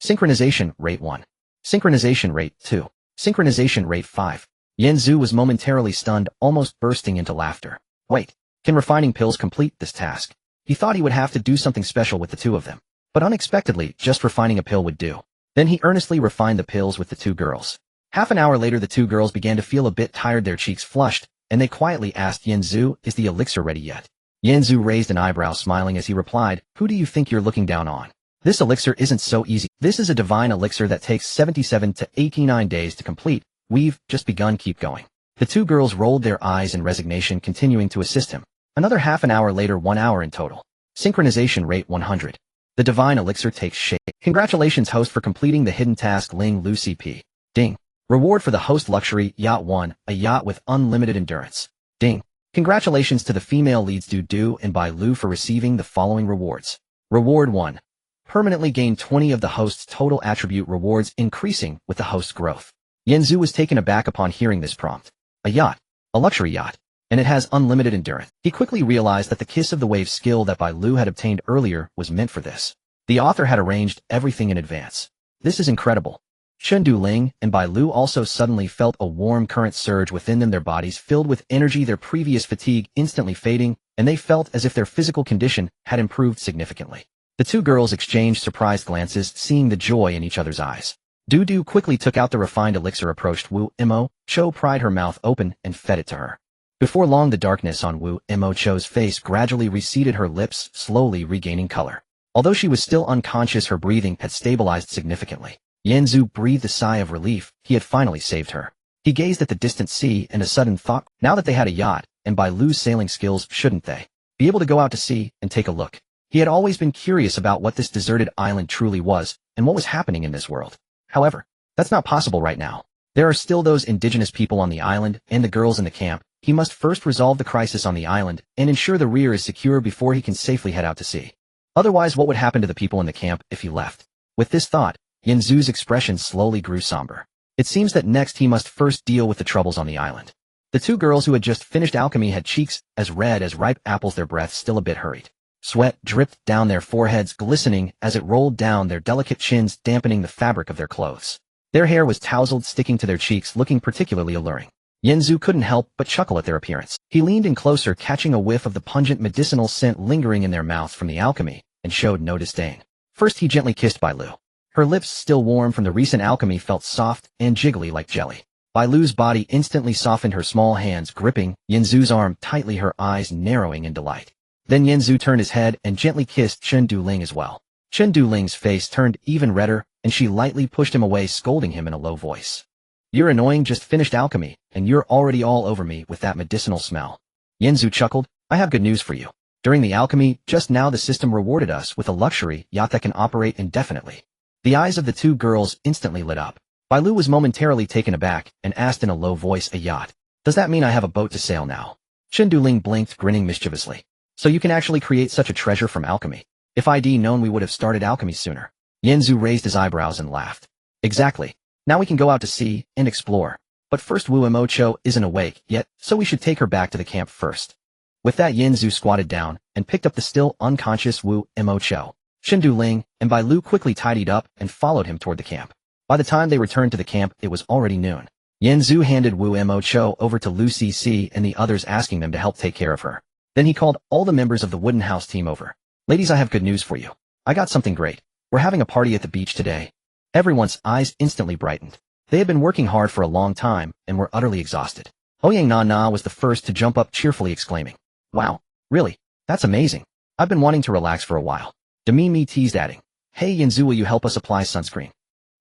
Synchronization rate 1. Synchronization rate 2. Synchronization rate 5. Yanzu was momentarily stunned, almost bursting into laughter. Wait, can refining pills complete this task? He thought he would have to do something special with the 2 of them. But unexpectedly, just refining a pill would do. Then he earnestly refined the pills with the 2 girls. Half an hour later, the 2 girls began to feel a bit tired, their cheeks flushed, and they quietly asked Yanzu, is the elixir ready yet? Yanzu raised an eyebrow, smiling as he replied, who do you think you're looking down on? This elixir isn't so easy. This is a divine elixir that takes 77 to 89 days to complete. We've just begun, keep going. The 2 girls rolled their eyes in resignation, continuing to assist him. Another half an hour later, 1 hour in total. Synchronization rate 100. The divine elixir takes shape. Congratulations, host, for completing the hidden task Ling Lu CP. Ding. Reward for the host: luxury yacht 1, a yacht with unlimited endurance. Ding. Congratulations to the female leads Du and Bai Lu for receiving the following rewards. Reward 1. Permanently gain 20 of the host's total attribute rewards, increasing with the host's growth. Yanzu was taken aback upon hearing this prompt. A yacht. A luxury yacht. And it has unlimited endurance. He quickly realized that the Kiss of the Wave skill that Bai Lu had obtained earlier was meant for this. The author had arranged everything in advance. This is incredible. Chundu Ling and Bai Lu also suddenly felt a warm current surge within them, their bodies filled with energy, their previous fatigue instantly fading, and they felt as if their physical condition had improved significantly. The two girls exchanged surprised glances, seeing the joy in each other's eyes. Du quickly took out the refined elixir, approached Wu Mo Cho, pried her mouth open, and fed it to her. Before long, the darkness on Wu Mo Cho's face gradually receded, her lips slowly regaining color. Although she was still unconscious, her breathing had stabilized significantly. Yanzu breathed a sigh of relief. He had finally saved her. He gazed at the distant sea, and a sudden thought, now that they had a yacht, and by Lu's sailing skills, shouldn't they be able to go out to sea and take a look? He had always been curious about what this deserted island truly was, and what was happening in this world. However, that's not possible right now. There are still those indigenous people on the island, and the girls in the camp. He must first resolve the crisis on the island, and ensure the rear is secure before he can safely head out to sea. Otherwise, what would happen to the people in the camp if he left? With this thought, Yanzu's expression slowly grew somber. It seems that next he must first deal with the troubles on the island. The two girls who had just finished alchemy had cheeks as red as ripe apples, their breath still a bit hurried. Sweat dripped down their foreheads, glistening as it rolled down their delicate chins, dampening the fabric of their clothes. Their hair was tousled, sticking to their cheeks, looking particularly alluring. Yanzu couldn't help but chuckle at their appearance. He leaned in closer, catching a whiff of the pungent medicinal scent lingering in their mouths from the alchemy, and showed no disdain. First he gently kissed Bai Lu. Her lips, still warm from the recent alchemy, felt soft and jiggly like jelly. Bai Lu's body instantly softened, her small hands gripping Yanzu's arm tightly, her eyes narrowing in delight. Then Yanzu turned his head and gently kissed Chundu Ling as well. Chundu Ling's face turned even redder, and she lightly pushed him away, scolding him in a low voice. You're annoying, just finished alchemy, and you're already all over me with that medicinal smell. Yanzu chuckled. I have good news for you. During the alchemy, just now the system rewarded us with a luxury yacht that can operate indefinitely. The eyes of the two girls instantly lit up. Bai Lu was momentarily taken aback and asked in a low voice, a yacht? Does that mean I have a boat to sail now? Chundu Ling blinked, grinning mischievously. So you can actually create such a treasure from alchemy? If I'd known, we would have started alchemy sooner. Yanzu raised his eyebrows and laughed. Exactly. Now we can go out to sea and explore. But first, Wu Mo Cho isn't awake yet, so we should take her back to the camp first. With that, Yanzu squatted down and picked up the still unconscious Wu Mo Cho. Chundu Ling and Bai Lu quickly tidied up and followed him toward the camp. By the time they returned to the camp, it was already noon. Yanzu handed Wu Mo Cho over to Lu Cc and the others, asking them to help take care of her. Then he called all the members of the Wooden House team over. Ladies, I have good news for you. I got something great. We're having a party at the beach today. Everyone's eyes instantly brightened. They had been working hard for a long time and were utterly exhausted. Ouyang Na was the first to jump up, cheerfully exclaiming, Wow, really? That's amazing. I've been wanting to relax for a while. Demi teased, adding, Hey Yanzu, will you help us apply sunscreen?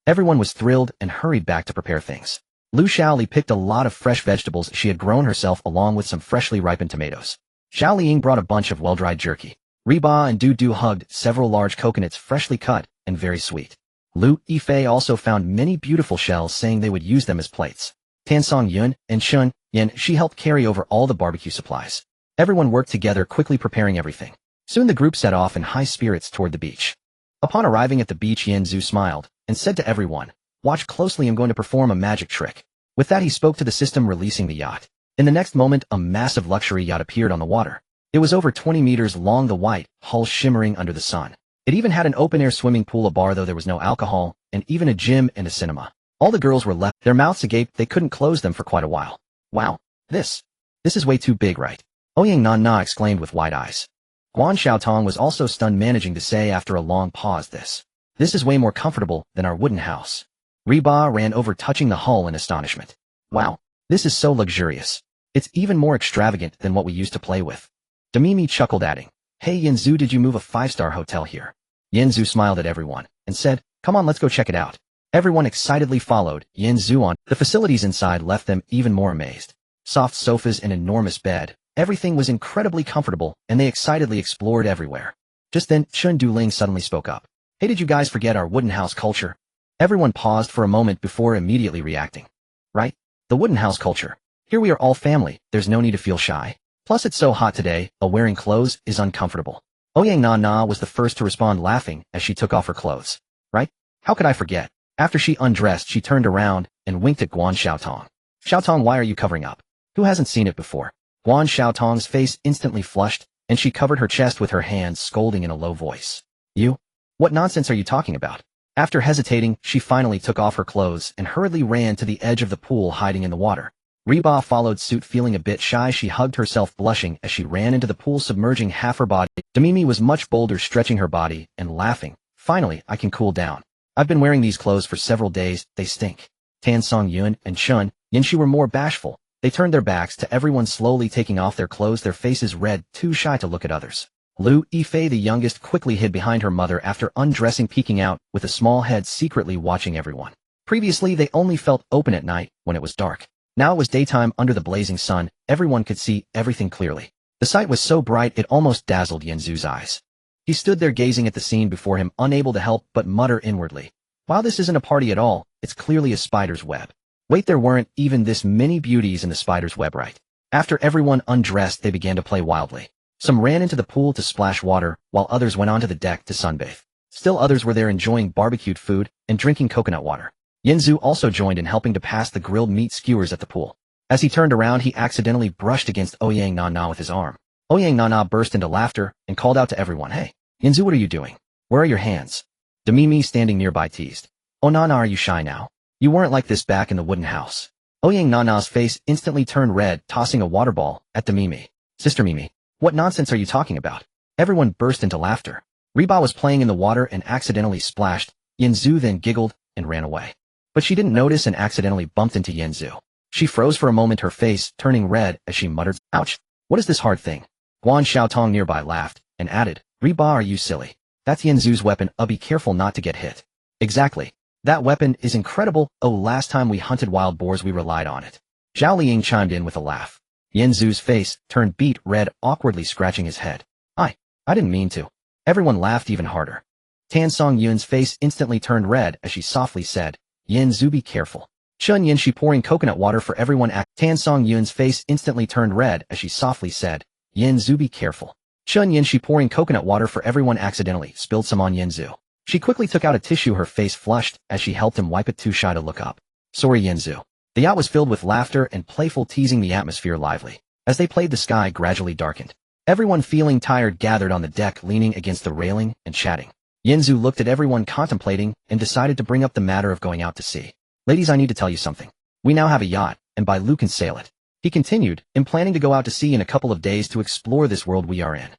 Everyone was thrilled and hurried back to prepare things. Lu Xiaoli picked a lot of fresh vegetables she had grown herself, along with some freshly ripened tomatoes. Xiao Liying brought a bunch of well-dried jerky. Reba and Du hugged several large coconuts, freshly cut and very sweet. Lu Yifei also found many beautiful shells, saying they would use them as plates. Tansong Yun and Shun Yin, she helped carry over all the barbecue supplies. Everyone worked together, quickly preparing everything. Soon the group set off in high spirits toward the beach. Upon arriving at the beach, Yanzu smiled and said to everyone, Watch closely, I'm going to perform a magic trick. With that, he spoke to the system, releasing the yacht. In the next moment, a massive luxury yacht appeared on the water. It was over 20 meters long, the white hull shimmering under the sun. It even had an open-air swimming pool, a bar though there was no alcohol, and even a gym and a cinema. All the girls were left, their mouths agape, they couldn't close them for quite a while. Wow, this is way too big, right? Ouyang Na exclaimed with wide eyes. Guan Xiaotong was also stunned, managing to say after a long pause, This is way more comfortable than our wooden house. Reba ran over, touching the hull in astonishment. Wow, this is so luxurious. It's even more extravagant than what we used to play with. Demimi chuckled, adding, Hey Yanzu, did you move a 5-star hotel here? Yanzu smiled at everyone and said, Come on, let's go check it out. Everyone excitedly followed Yanzu on. The facilities inside left them even more amazed. Soft sofas, an enormous bed. Everything was incredibly comfortable, and they excitedly explored everywhere. Just then, Chundu Ling suddenly spoke up. Hey, did you guys forget our wooden house culture? Everyone paused for a moment before immediately reacting. Right? The wooden house culture. Here we are all family, there's no need to feel shy. Plus it's so hot today, wearing clothes is uncomfortable. Ouyang Na was the first to respond, laughing as she took off her clothes. Right? How could I forget? After she undressed, she turned around and winked at Guan Xiaotong. Xiaotong, why are you covering up? Who hasn't seen it before? Guan Xiaotong's face instantly flushed, and she covered her chest with her hands, scolding in a low voice. You? What nonsense are you talking about? After hesitating, she finally took off her clothes and hurriedly ran to the edge of the pool, hiding in the water. Reba followed suit, feeling a bit shy. She hugged herself, blushing as she ran into the pool, submerging half her body. Demimi was much bolder, stretching her body and laughing. Finally, I can cool down. I've been wearing these clothes for several days. They stink. Tan Song-yoon and Chun Yin-shi were more bashful. They turned their backs to everyone, slowly taking off their clothes, their faces red, too shy to look at others. Lu Yifei, the youngest, quickly hid behind her mother after undressing, peeking out, with a small head, secretly watching everyone. Previously, they only felt open at night, when it was dark. Now it was daytime. Under the blazing sun, everyone could see everything clearly. The sight was so bright it almost dazzled Yanzu's eyes. He stood there gazing at the scene before him, unable to help but mutter inwardly. Wow, this isn't a party at all, it's clearly a spider's web. Wait, there weren't even this many beauties in the spider's web, right? After everyone undressed, they began to play wildly. Some ran into the pool to splash water, while others went onto the deck to sunbathe. Still others were there enjoying barbecued food and drinking coconut water. Yanzu also joined in, helping to pass the grilled meat skewers at the pool. As he turned around, he accidentally brushed against Ouyang Na with his arm. Ouyang Na burst into laughter and called out to everyone, "Hey, Yanzu, what are you doing? Where are your hands?" Demimi, standing nearby, teased. "Oh Nana, are you shy now? You weren't like this back in the wooden house." Ouyang Nana's face instantly turned red, tossing a water ball at Demimi. "Sister Mimi, what nonsense are you talking about?" Everyone burst into laughter. Reba was playing in the water and accidentally splashed. Yanzu then giggled and ran away. But she didn't notice and accidentally bumped into Yanzu. She froze for a moment, her face turning red as she muttered, "Ouch! What is this hard thing?" Guan Xiaotong nearby laughed and added, "Reba, are you silly? That's Yanzu's weapon. Be careful not to get hit." "Exactly. That weapon is incredible. Oh, last time we hunted wild boars we relied on it." Zhao Liying chimed in with a laugh. Yanzu's face turned beet red, awkwardly scratching his head. I didn't mean to." Everyone laughed even harder. Tan Song-yoon's face instantly turned red as she softly said, "Yanzu, be careful." Chun Yin-shi pouring coconut water for everyone. Tan Song-yoon's face instantly turned red as she softly said, "Yanzu, be careful." Chun Yin-shi pouring coconut water for everyone accidentally spilled some on Yanzu. She quickly took out a tissue, her face flushed as she helped him wipe it, too shy to look up. "Sorry, Yanzu." The yacht was filled with laughter and playful teasing, the atmosphere lively. As they played, the sky gradually darkened. Everyone, feeling tired, gathered on the deck, leaning against the railing and chatting. Yanzu looked at everyone, contemplating, and decided to bring up the matter of going out to sea. "Ladies, I need to tell you something. We now have a yacht, and Bailu can sail it." He continued, "I'm planning to go out to sea in a couple of days to explore this world we are in.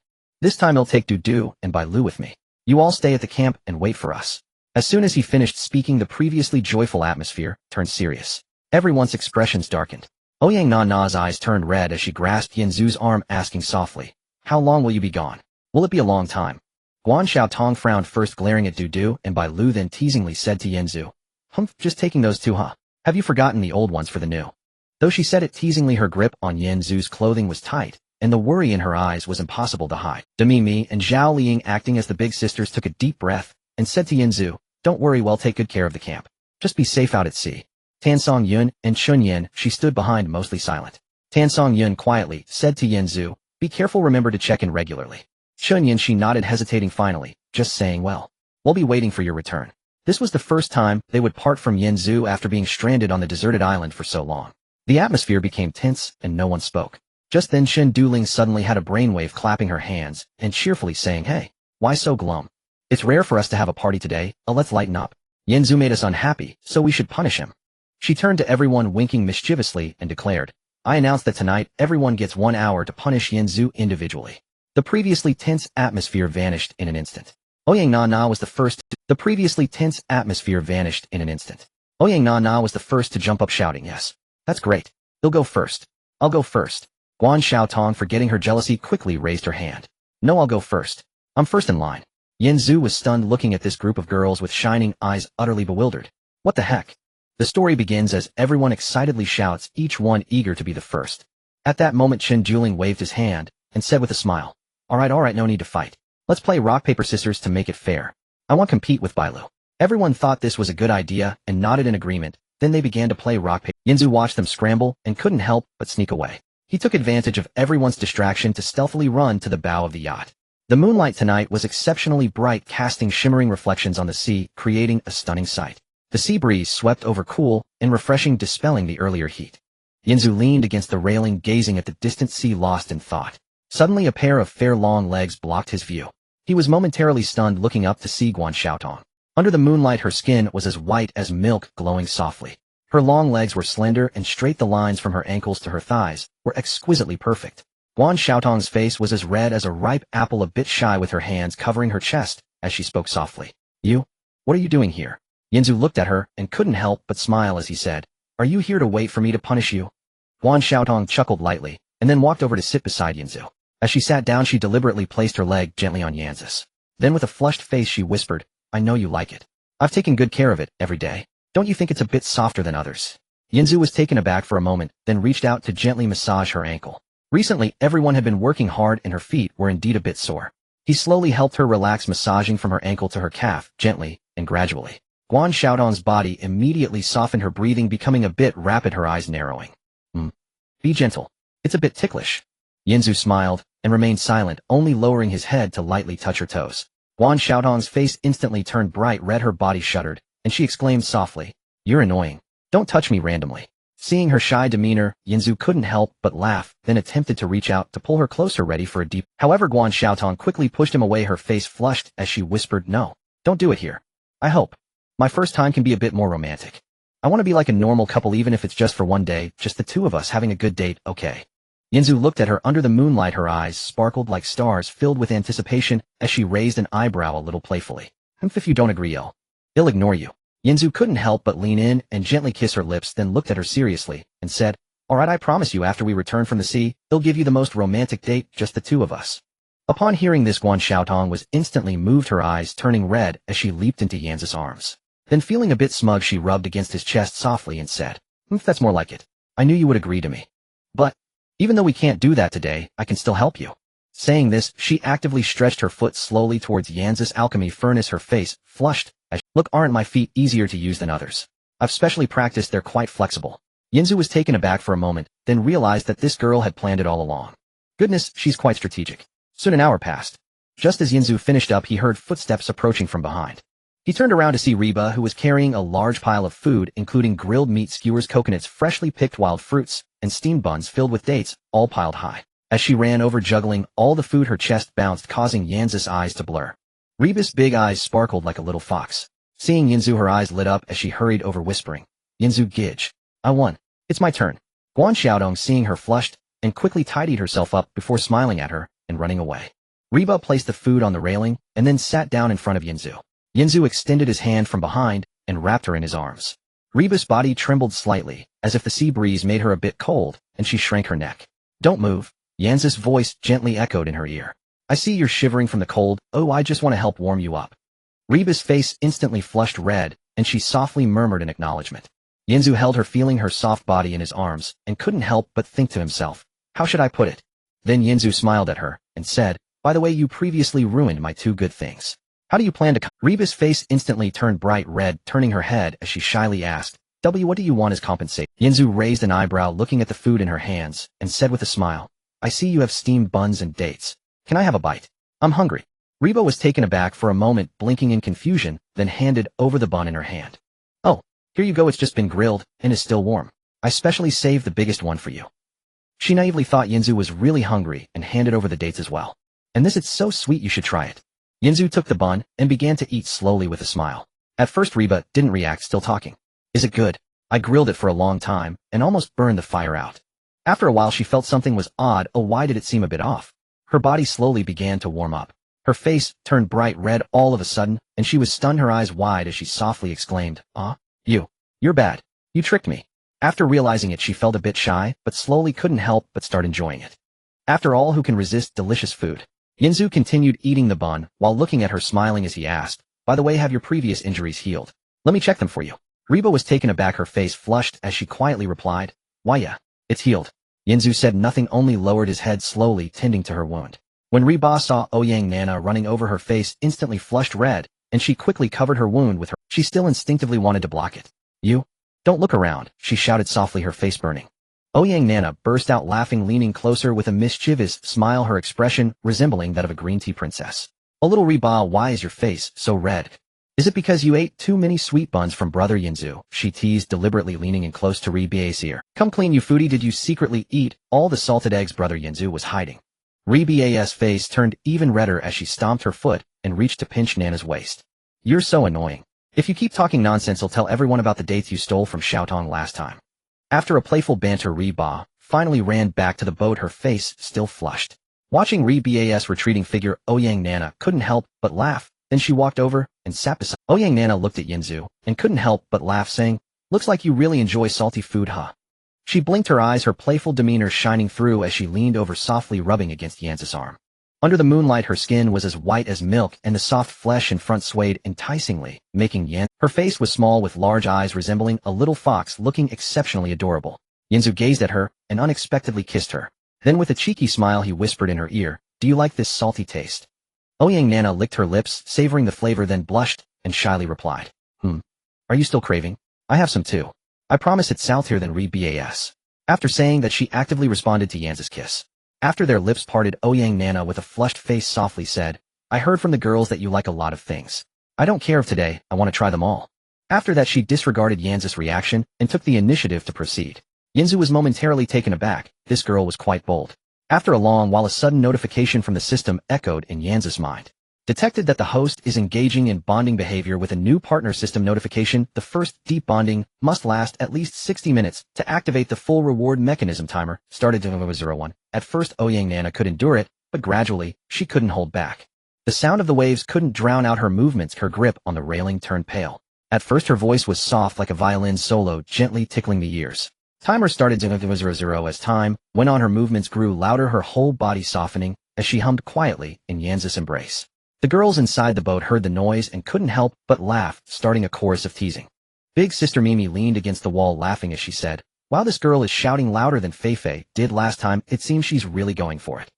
This time I'll take Dudu and Bailu with me. You all stay at the camp and wait for us." As soon as he finished speaking, the previously joyful atmosphere turned serious. Everyone's expressions darkened. Ouyang Na's eyes turned red as she grasped Yanzu's arm, asking softly, "How long will you be gone? Will it be a long time?" Guan Xiaotong frowned, first glaring at Dudu and Bailu, then teasingly said to Yanzu, "Humph, just taking those two, huh? Have you forgotten the old ones for the new?" Though she said it teasingly, her grip on Yanzu's clothing was tight, and the worry in her eyes was impossible to hide. Demimi and Zhao Liying, acting as the big sisters, took a deep breath and said to Yanzu, "Don't worry, we'll take good care of the camp. Just be safe out at sea." Tan Song-yun and Chun Yin, she stood behind, mostly silent. Tan Song-yun quietly said to Yanzu, "Be careful, remember to check in regularly." Chun Yin, she nodded, hesitating, finally, just saying, "Well, we'll be waiting for your return." This was the first time they would part from Yanzu after being stranded on the deserted island for so long. The atmosphere became tense and no one spoke. Just then Shen Duling suddenly had a brainwave, clapping her hands and cheerfully saying, "Hey, why so glum? It's rare for us to have a party today, let's lighten up. Yanzu made us unhappy, so we should punish him." She turned to everyone, winking mischievously, and declared, "I announce that tonight everyone gets 1 hour to punish Yanzu individually." The previously tense atmosphere vanished in an instant. Ouyang Na was the first. The previously tense atmosphere vanished in an instant. Ouyang Na was the first to jump up, shouting, "Yes, that's great. He'll go first. I'll go first." Guan Xiaotong, forgetting her jealousy, quickly raised her hand. "No, I'll go first. I'm first in line." Yanzu was stunned, looking at this group of girls with shining eyes, utterly bewildered. What the heck? The story begins as everyone excitedly shouts, each one eager to be the first. At that moment, Chen Duling waved his hand and said with a smile, all right, no need to fight. Let's play rock, paper, scissors to make it fair. I want to compete with Bailu." Everyone thought this was a good idea and nodded in agreement. Then they began to play rock, paper. Yanzu watched them scramble and couldn't help but sneak away. He took advantage of everyone's distraction to stealthily run to the bow of the yacht. The moonlight tonight was exceptionally bright, casting shimmering reflections on the sea, creating a stunning sight. The sea breeze swept over, cool and refreshing, dispelling the earlier heat. Yanzu leaned against the railing, gazing at the distant sea, lost in thought. Suddenly a pair of fair long legs blocked his view. He was momentarily stunned, looking up to see Guan Xiaotong. Under the moonlight her skin was as white as milk, glowing softly. Her long legs were slender and straight. The lines from her ankles to her thighs were exquisitely perfect. Guan Xiaotong's face was as red as a ripe apple, a bit shy, with her hands covering her chest as she spoke softly. You? What are you doing here? Yanzu looked at her and couldn't help but smile as he said, Are you here to wait for me to punish you? Guan Xiaotong chuckled lightly and then walked over to sit beside Yanzu. As she sat down, she deliberately placed her leg gently on Yanzu's. Then with a flushed face she whispered, I know you like it. I've taken good care of it every day. Don't you think it's a bit softer than others? Yanzu was taken aback for a moment, then reached out to gently massage her ankle. Recently, everyone had been working hard and her feet were indeed a bit sore. He slowly helped her relax, massaging from her ankle to her calf, gently and gradually. Guan Xiaotong's body immediately softened, her breathing becoming a bit rapid, her eyes narrowing. Be gentle. It's a bit ticklish. Yanzu smiled and remained silent, only lowering his head to lightly touch her toes. Guan Xiaotong's face instantly turned bright red, her body shuddered, and she exclaimed softly, You're annoying. Don't touch me randomly. Seeing her shy demeanor, Yanzu couldn't help but laugh, then attempted to reach out to pull her closer, ready for a deep. However, Guan Xiaotong quickly pushed him away, her face flushed as she whispered, No, don't do it here. I hope. My first time can be a bit more romantic. I want to be like a normal couple, even if it's just for one day, just the two of us having a good date, okay? Yanzu looked at her under the moonlight, her eyes sparkled like stars, filled with anticipation as she raised an eyebrow a little playfully. If you don't agree, I'll ignore you. Yanzu couldn't help but lean in and gently kiss her lips, then looked at her seriously and said, Alright, I promise you, after we return from the sea, I'll give you the most romantic date, just the two of us. Upon hearing this, Guan Xiaotong was instantly moved, her eyes turning red as she leaped into Yanzu's arms. Then feeling a bit smug, she rubbed against his chest softly and said, That's more like it. I knew you would agree to me. But, even though we can't do that today, I can still help you. Saying this, she actively stretched her foot slowly towards Yanzu's alchemy furnace, her face flushed as, Look, aren't my feet easier to use than others? I've specially practiced, they're quite flexible. Yanzu was taken aback for a moment, then realized that this girl had planned it all along. Goodness, she's quite strategic. Soon an hour passed. Just as Yanzu finished up, he heard footsteps approaching from behind. He turned around to see Reba, who was carrying a large pile of food, including grilled meat skewers, coconuts, freshly picked wild fruits, and steamed buns filled with dates, all piled high. As she ran over juggling all the food, her chest bounced, causing Yanzu's eyes to blur. Reba's big eyes sparkled like a little fox. Seeing Yanzu, her eyes lit up as she hurried over, whispering, Yanzu Gidge, I won. It's my turn. Guan Xiaotong, seeing her, flushed and quickly tidied herself up before smiling at her and running away. Reba placed the food on the railing and then sat down in front of Yanzu. Yanzu extended his hand from behind and wrapped her in his arms. Reba's body trembled slightly, as if the sea breeze made her a bit cold, and she shrank her neck. Don't move, Yanzu's voice gently echoed in her ear. I see you're shivering from the cold. Oh, I just want to help warm you up. Reba's face instantly flushed red, and she softly murmured in acknowledgement. Yanzu held her, feeling her soft body in his arms, and couldn't help but think to himself, How should I put it? Then Yanzu smiled at her and said, By the way, you previously ruined my two good things. How do you plan to Reba's face instantly turned bright red, turning her head as she shyly asked, What do you want as compensation? Yanzu raised an eyebrow, looking at the food in her hands, and said with a smile, I see you have steamed buns and dates. Can I have a bite? I'm hungry. Reba was taken aback for a moment, blinking in confusion, then handed over the bun in her hand. Oh, here you go, it's just been grilled, and is still warm. I specially saved the biggest one for you. She naively thought Yanzu was really hungry and handed over the dates as well. And this, it's so sweet, you should try it. Yanzu took the bun and began to eat slowly with a smile. At first Reba didn't react, still talking. Is it good? I grilled it for a long time and almost burned the fire out. After a while she felt something was odd. Oh, why did it seem a bit off? Her body slowly began to warm up. Her face turned bright red all of a sudden, and she was stunned, her eyes wide as she softly exclaimed, You're bad. You tricked me. After realizing it, she felt a bit shy, but slowly couldn't help but start enjoying it. After all, who can resist delicious food? Yanzu continued eating the bun, while looking at her, smiling as he asked, By the way, have your previous injuries healed? Let me check them for you. Reba was taken aback, her face flushed as she quietly replied, Why yeah, it's healed. Yanzu said nothing, only lowered his head slowly, tending to her wound. When Reba saw Ouyang Nana running over, her face instantly flushed red, and she quickly covered her wound with her. She still instinctively wanted to block it. You? Don't look around, she shouted softly, her face burning. Ouyang Nana burst out laughing, leaning closer with a mischievous smile, her expression resembling that of a green tea princess. A little Reba, why is your face so red? Is it because you ate too many sweet buns from brother Yanzu? She teased, deliberately leaning in close to Reba's ear. Come clean, you foodie, did you secretly eat all the salted eggs brother Yanzu was hiding? Reba's face turned even redder as she stomped her foot and reached to pinch Nana's waist. You're so annoying. If you keep talking nonsense, I'll tell everyone about the dates you stole from Xiaotong last time. After a playful banter, Ba finally ran back to the boat, her face still flushed. Watching Ba's retreating figure, Ouyang Nana couldn't help but laugh. Then she walked over and sat beside. Ouyang Nana looked at Yinzu and couldn't help but laugh, saying, "Looks like you really enjoy salty food, huh?" She blinked her eyes, her playful demeanor shining through as she leaned over, softly rubbing against Yanz's arm. Under the moonlight, her skin was as white as milk, and the soft flesh in front swayed enticingly, making Yan. Her face was small with large eyes resembling a little fox, looking exceptionally adorable. Yinzu gazed at her and unexpectedly kissed her. Then with a cheeky smile he whispered in her ear, "Do you like this salty taste?" Ouyang Nana licked her lips, savoring the flavor, then blushed and shyly replied, Are you still craving? I have some too. I promise it's saltier than Bas. After saying that, she actively responded to Yanz's kiss. After their lips parted, Ouyang Nana with a flushed face softly said, "I heard from the girls that you like a lot of things. I don't care if today, I want to try them all." After that, she disregarded Yanz's reaction and took the initiative to proceed. Yinzu was momentarily taken aback. This girl was quite bold. After a long while, a sudden notification from the system echoed in Yanz's mind. Detected that the host is engaging in bonding behavior with a new partner. System notification: the first deep bonding must last at least 60 minutes. To activate the full reward mechanism, timer started to 01. At first, Ouyang Nana could endure it, but gradually, she couldn't hold back. The sound of the waves couldn't drown out her movements. Her grip on the railing turned pale. At first, her voice was soft like a violin solo, gently tickling the ears. Timer started to 00. As time went on, her movements grew louder, her whole body softening as she hummed quietly in Yanz's embrace. The girls inside the boat heard the noise and couldn't help but laugh, starting a chorus of teasing. Big Sister Mimi leaned against the wall laughing as she said, "Wow, this girl is shouting louder than Feifei did last time. It seems she's really going for it."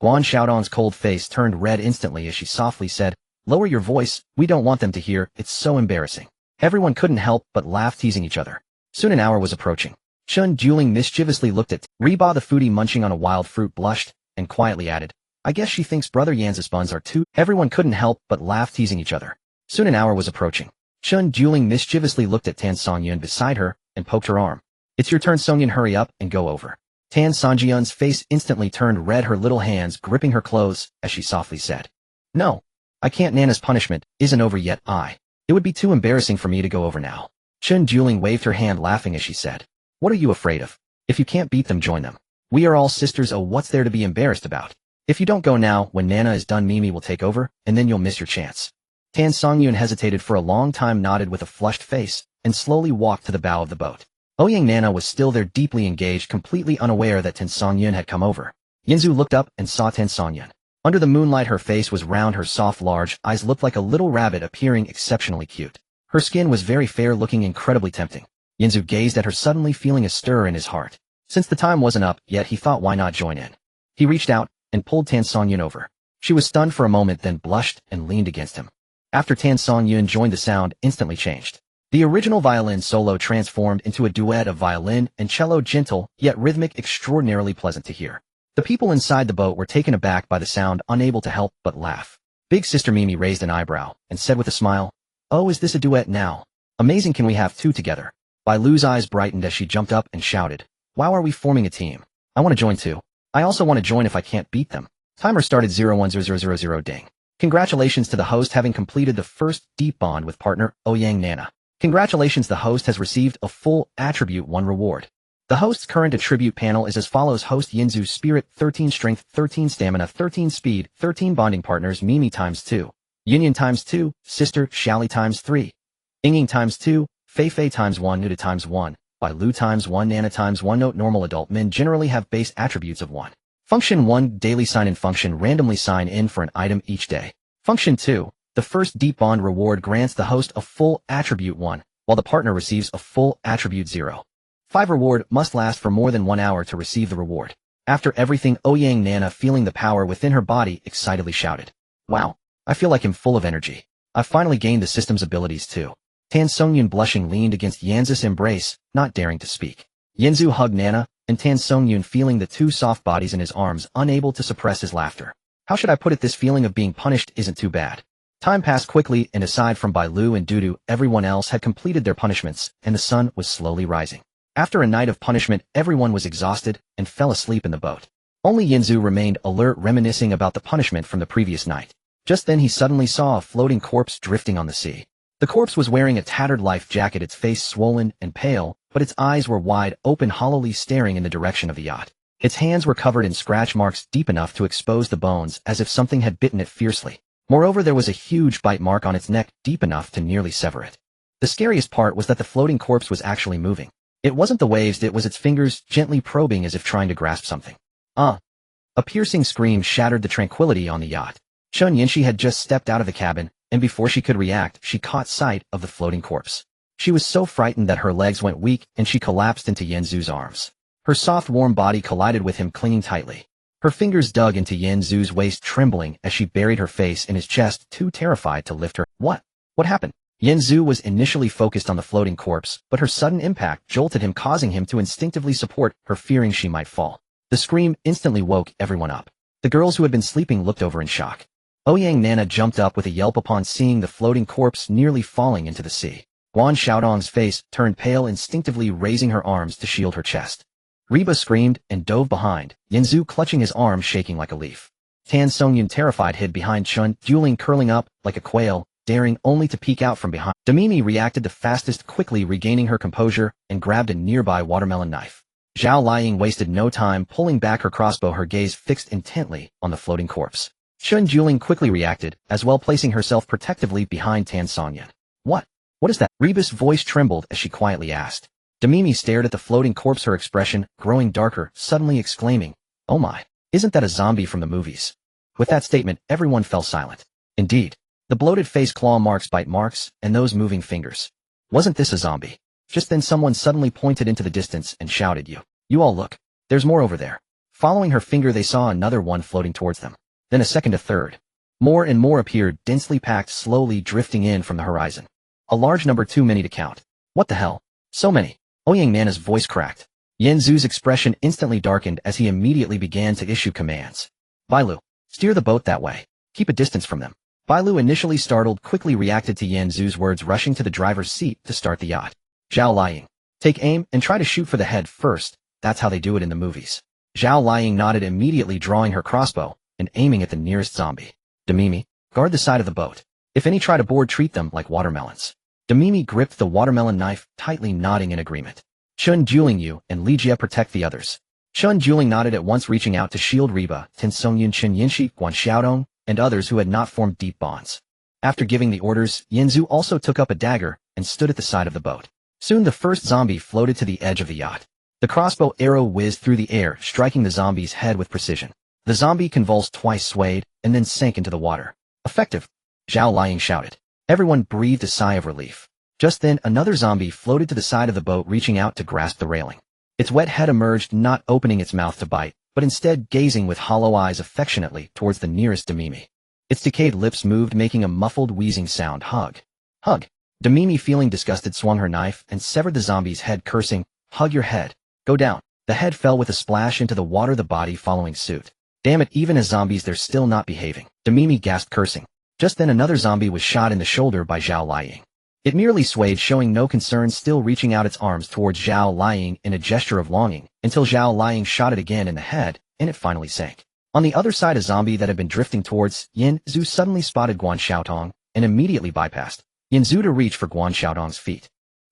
Guan Xiaodong's cold face turned red instantly as she softly said, "Lower your voice, we don't want them to hear, it's so embarrassing." Everyone couldn't help but laugh, teasing each other. Soon an hour was approaching. Chun Juling mischievously looked at Reba the foodie munching on a wild fruit, blushed, and quietly added, "I guess she thinks Brother Yanz's buns are too." Everyone couldn't help but laugh, teasing each other. Soon an hour was approaching. Chun Juling mischievously looked at Tan Songyun beside her and poked her arm. "It's your turn, Songyun, hurry up and go over." Tan Songyun's face instantly turned red, her little hands gripping her clothes as she softly said, "No, I can't. Nana's punishment isn't over yet. It would be too embarrassing for me to go over now." Chun Juling waved her hand laughing as she said, "What are you afraid of? If you can't beat them, join them. We are all sisters. Oh, what's there to be embarrassed about? If you don't go now, when Nana is done, Mimi will take over, and then you'll miss your chance." Tan Songyun hesitated for a long time, nodded with a flushed face, and slowly walked to the bow of the boat. Ouyang Nana was still there, deeply engaged, completely unaware that Tan Songyun had come over. Yinzu looked up and saw Tan Songyun. Under the moonlight, her face was round, her soft, large eyes looked like a little rabbit, appearing exceptionally cute. Her skin was very fair, looking incredibly tempting. Yinzu gazed at her, suddenly feeling a stir in his heart. Since the time wasn't up yet, he thought, why not join in? He reached out and pulled Tan Songyun over. She was stunned for a moment, then blushed and leaned against him. After Tan Songyun joined, the sound instantly changed. The original violin solo transformed into a duet of violin and cello, gentle yet rhythmic, extraordinarily pleasant to hear. The people inside the boat were taken aback by the sound, unable to help but laugh. Big Sister Mimi raised an eyebrow and said with a smile, "Oh, is this a duet now? Amazing, can we have two together?" Bai Lu's eyes brightened as she jumped up and shouted, "Wow, are we forming a team? I want to join too. I also want to join if I can't beat them." Timer started 010000. Ding. Congratulations to the host having completed the first deep bond with partner Ouyang Nana. Congratulations, the host has received a full Attribute 1 reward. The host's current attribute panel is as follows: Host Yinzu Spirit 13 Strength 13 Stamina 13 Speed 13 Bonding Partners Mimi times 2, Yinyan times 2, Sister Shally times 3, Yingying times 2, Feifei times 1, Nuda times 1, Bai Lu times 1, Nana times 1. Note: normal adult men generally have base attributes of 1. Function 1, Daily Sign-In Function, randomly sign in for an item each day. Function 2, the first deep bond reward grants the host a full Attribute 1, while the partner receives a full Attribute 0. 5 reward must last for more than 1 hour to receive the reward. After everything, Ouyang Nana, feeling the power within her body, excitedly shouted, "Wow, I feel like I'm full of energy. I've finally gained the system's abilities too." Tan Songyun, blushing, leaned against Yanz's embrace, not daring to speak. Yinzu hugged Nana, and Tan Songyun, feeling the two soft bodies in his arms, unable to suppress his laughter. How should I put it? This feeling of being punished isn't too bad. Time passed quickly, and aside from Bai Lu and Dudu, everyone else had completed their punishments, and the sun was slowly rising. After a night of punishment, everyone was exhausted and fell asleep in the boat. Only Yinzu remained alert, reminiscing about the punishment from the previous night. Just then he suddenly saw a floating corpse drifting on the sea. The corpse was wearing a tattered life jacket, its face swollen and pale, but its eyes were wide open, hollowly staring in the direction of the yacht. Its hands were covered in scratch marks deep enough to expose the bones, as if something had bitten it fiercely. Moreover, there was a huge bite mark on its neck, deep enough to nearly sever it. The scariest part was that the floating corpse was actually moving. It wasn't the waves, it was its fingers gently probing as if trying to grasp something. A piercing scream shattered the tranquility on the yacht. Chun Yinshi had just stepped out of the cabin, and before she could react, she caught sight of the floating corpse. She was so frightened that her legs went weak and she collapsed into Yanzu's arms. Her soft, warm body collided with him, clinging tightly. Her fingers dug into Yanzu's waist, trembling as she buried her face in his chest, too terrified to lift her. What happened? Yanzu was initially focused on the floating corpse, but her sudden impact jolted him, causing him to instinctively support her, fearing she might fall. The scream instantly woke everyone up. The girls who had been sleeping looked over in shock. Ouyang Nana jumped up with a yelp upon seeing the floating corpse nearly falling into the sea. Guan Xiaodong's face turned pale, instinctively raising her arms to shield her chest. Reba screamed and dove behind, Yanzu clutching his arm, shaking like a leaf. Tan Songyun, terrified, hid behind Chun, Juling curling up like a quail, daring only to peek out from behind. Demimi reacted the fastest, quickly regaining her composure, and grabbed a nearby watermelon knife. Zhao Liying wasted no time pulling back her crossbow, her gaze fixed intently on the floating corpse. Chun Juling quickly reacted, as well, placing herself protectively behind Tan Songyun. What is that? Reba's voice trembled as she quietly asked. Demimi stared at the floating corpse, her expression growing darker, suddenly exclaiming, "Oh my, isn't that a zombie from the movies?" With that statement, everyone fell silent. Indeed, the bloated face, claw marks, bite marks, and those moving fingers. Wasn't this a zombie? Just then someone suddenly pointed into the distance and shouted, You all look. There's more over there." Following her finger, they saw another one floating towards them. Then a second, a third. More and more appeared, densely packed, slowly drifting in from the horizon. A large number, too many to count. What the hell? So many. Ouyang Nana's voice cracked. Yanzu's expression instantly darkened as he immediately began to issue commands. Bailu, steer the boat that way. Keep a distance from them. Bailu, initially startled, quickly reacted to Yanzu's words, rushing to the driver's seat to start the yacht. Zhao Liying, take aim and try to shoot for the head first. That's how they do it in the movies. Zhao Liying nodded, immediately drawing her crossbow and aiming at the nearest zombie. Demimi, guard the side of the boat. If any try to board, treat them like watermelons. Demimi gripped the watermelon knife tightly, nodding in agreement. Chun Juling, you and Li Jie protect the others. Chun Juling nodded at once, reaching out to shield Reba, Tin Songyun, Chen Yinshi, Guan Xiaodong, and others who had not formed deep bonds. After giving the orders, Yanzu also took up a dagger and stood at the side of the boat. Soon the first zombie floated to the edge of the yacht. The crossbow arrow whizzed through the air, striking the zombie's head with precision. The zombie convulsed twice, swayed, and then sank into the water. Effective, Zhao Liying shouted. Everyone breathed a sigh of relief. Just then, another zombie floated to the side of the boat, reaching out to grasp the railing. Its wet head emerged, not opening its mouth to bite, but instead gazing with hollow eyes affectionately towards the nearest Demimi. Its decayed lips moved, making a muffled, wheezing sound. Hug. Hug. Demimi, feeling disgusted, swung her knife and severed the zombie's head, cursing, Hug your head. Go down. The head fell with a splash into the water, the body following suit. Damn it, even as zombies they're still not behaving. Demimi gasped, cursing. Just then another zombie was shot in the shoulder by Zhao Liying. It merely swayed, showing no concern, still reaching out its arms towards Zhao Liying in a gesture of longing, until Zhao Liying shot it again in the head, and it finally sank. On the other side, a zombie that had been drifting towards Yanzu suddenly spotted Guan Xiaodong and immediately bypassed Yanzu to reach for Guan Xiaodong's feet.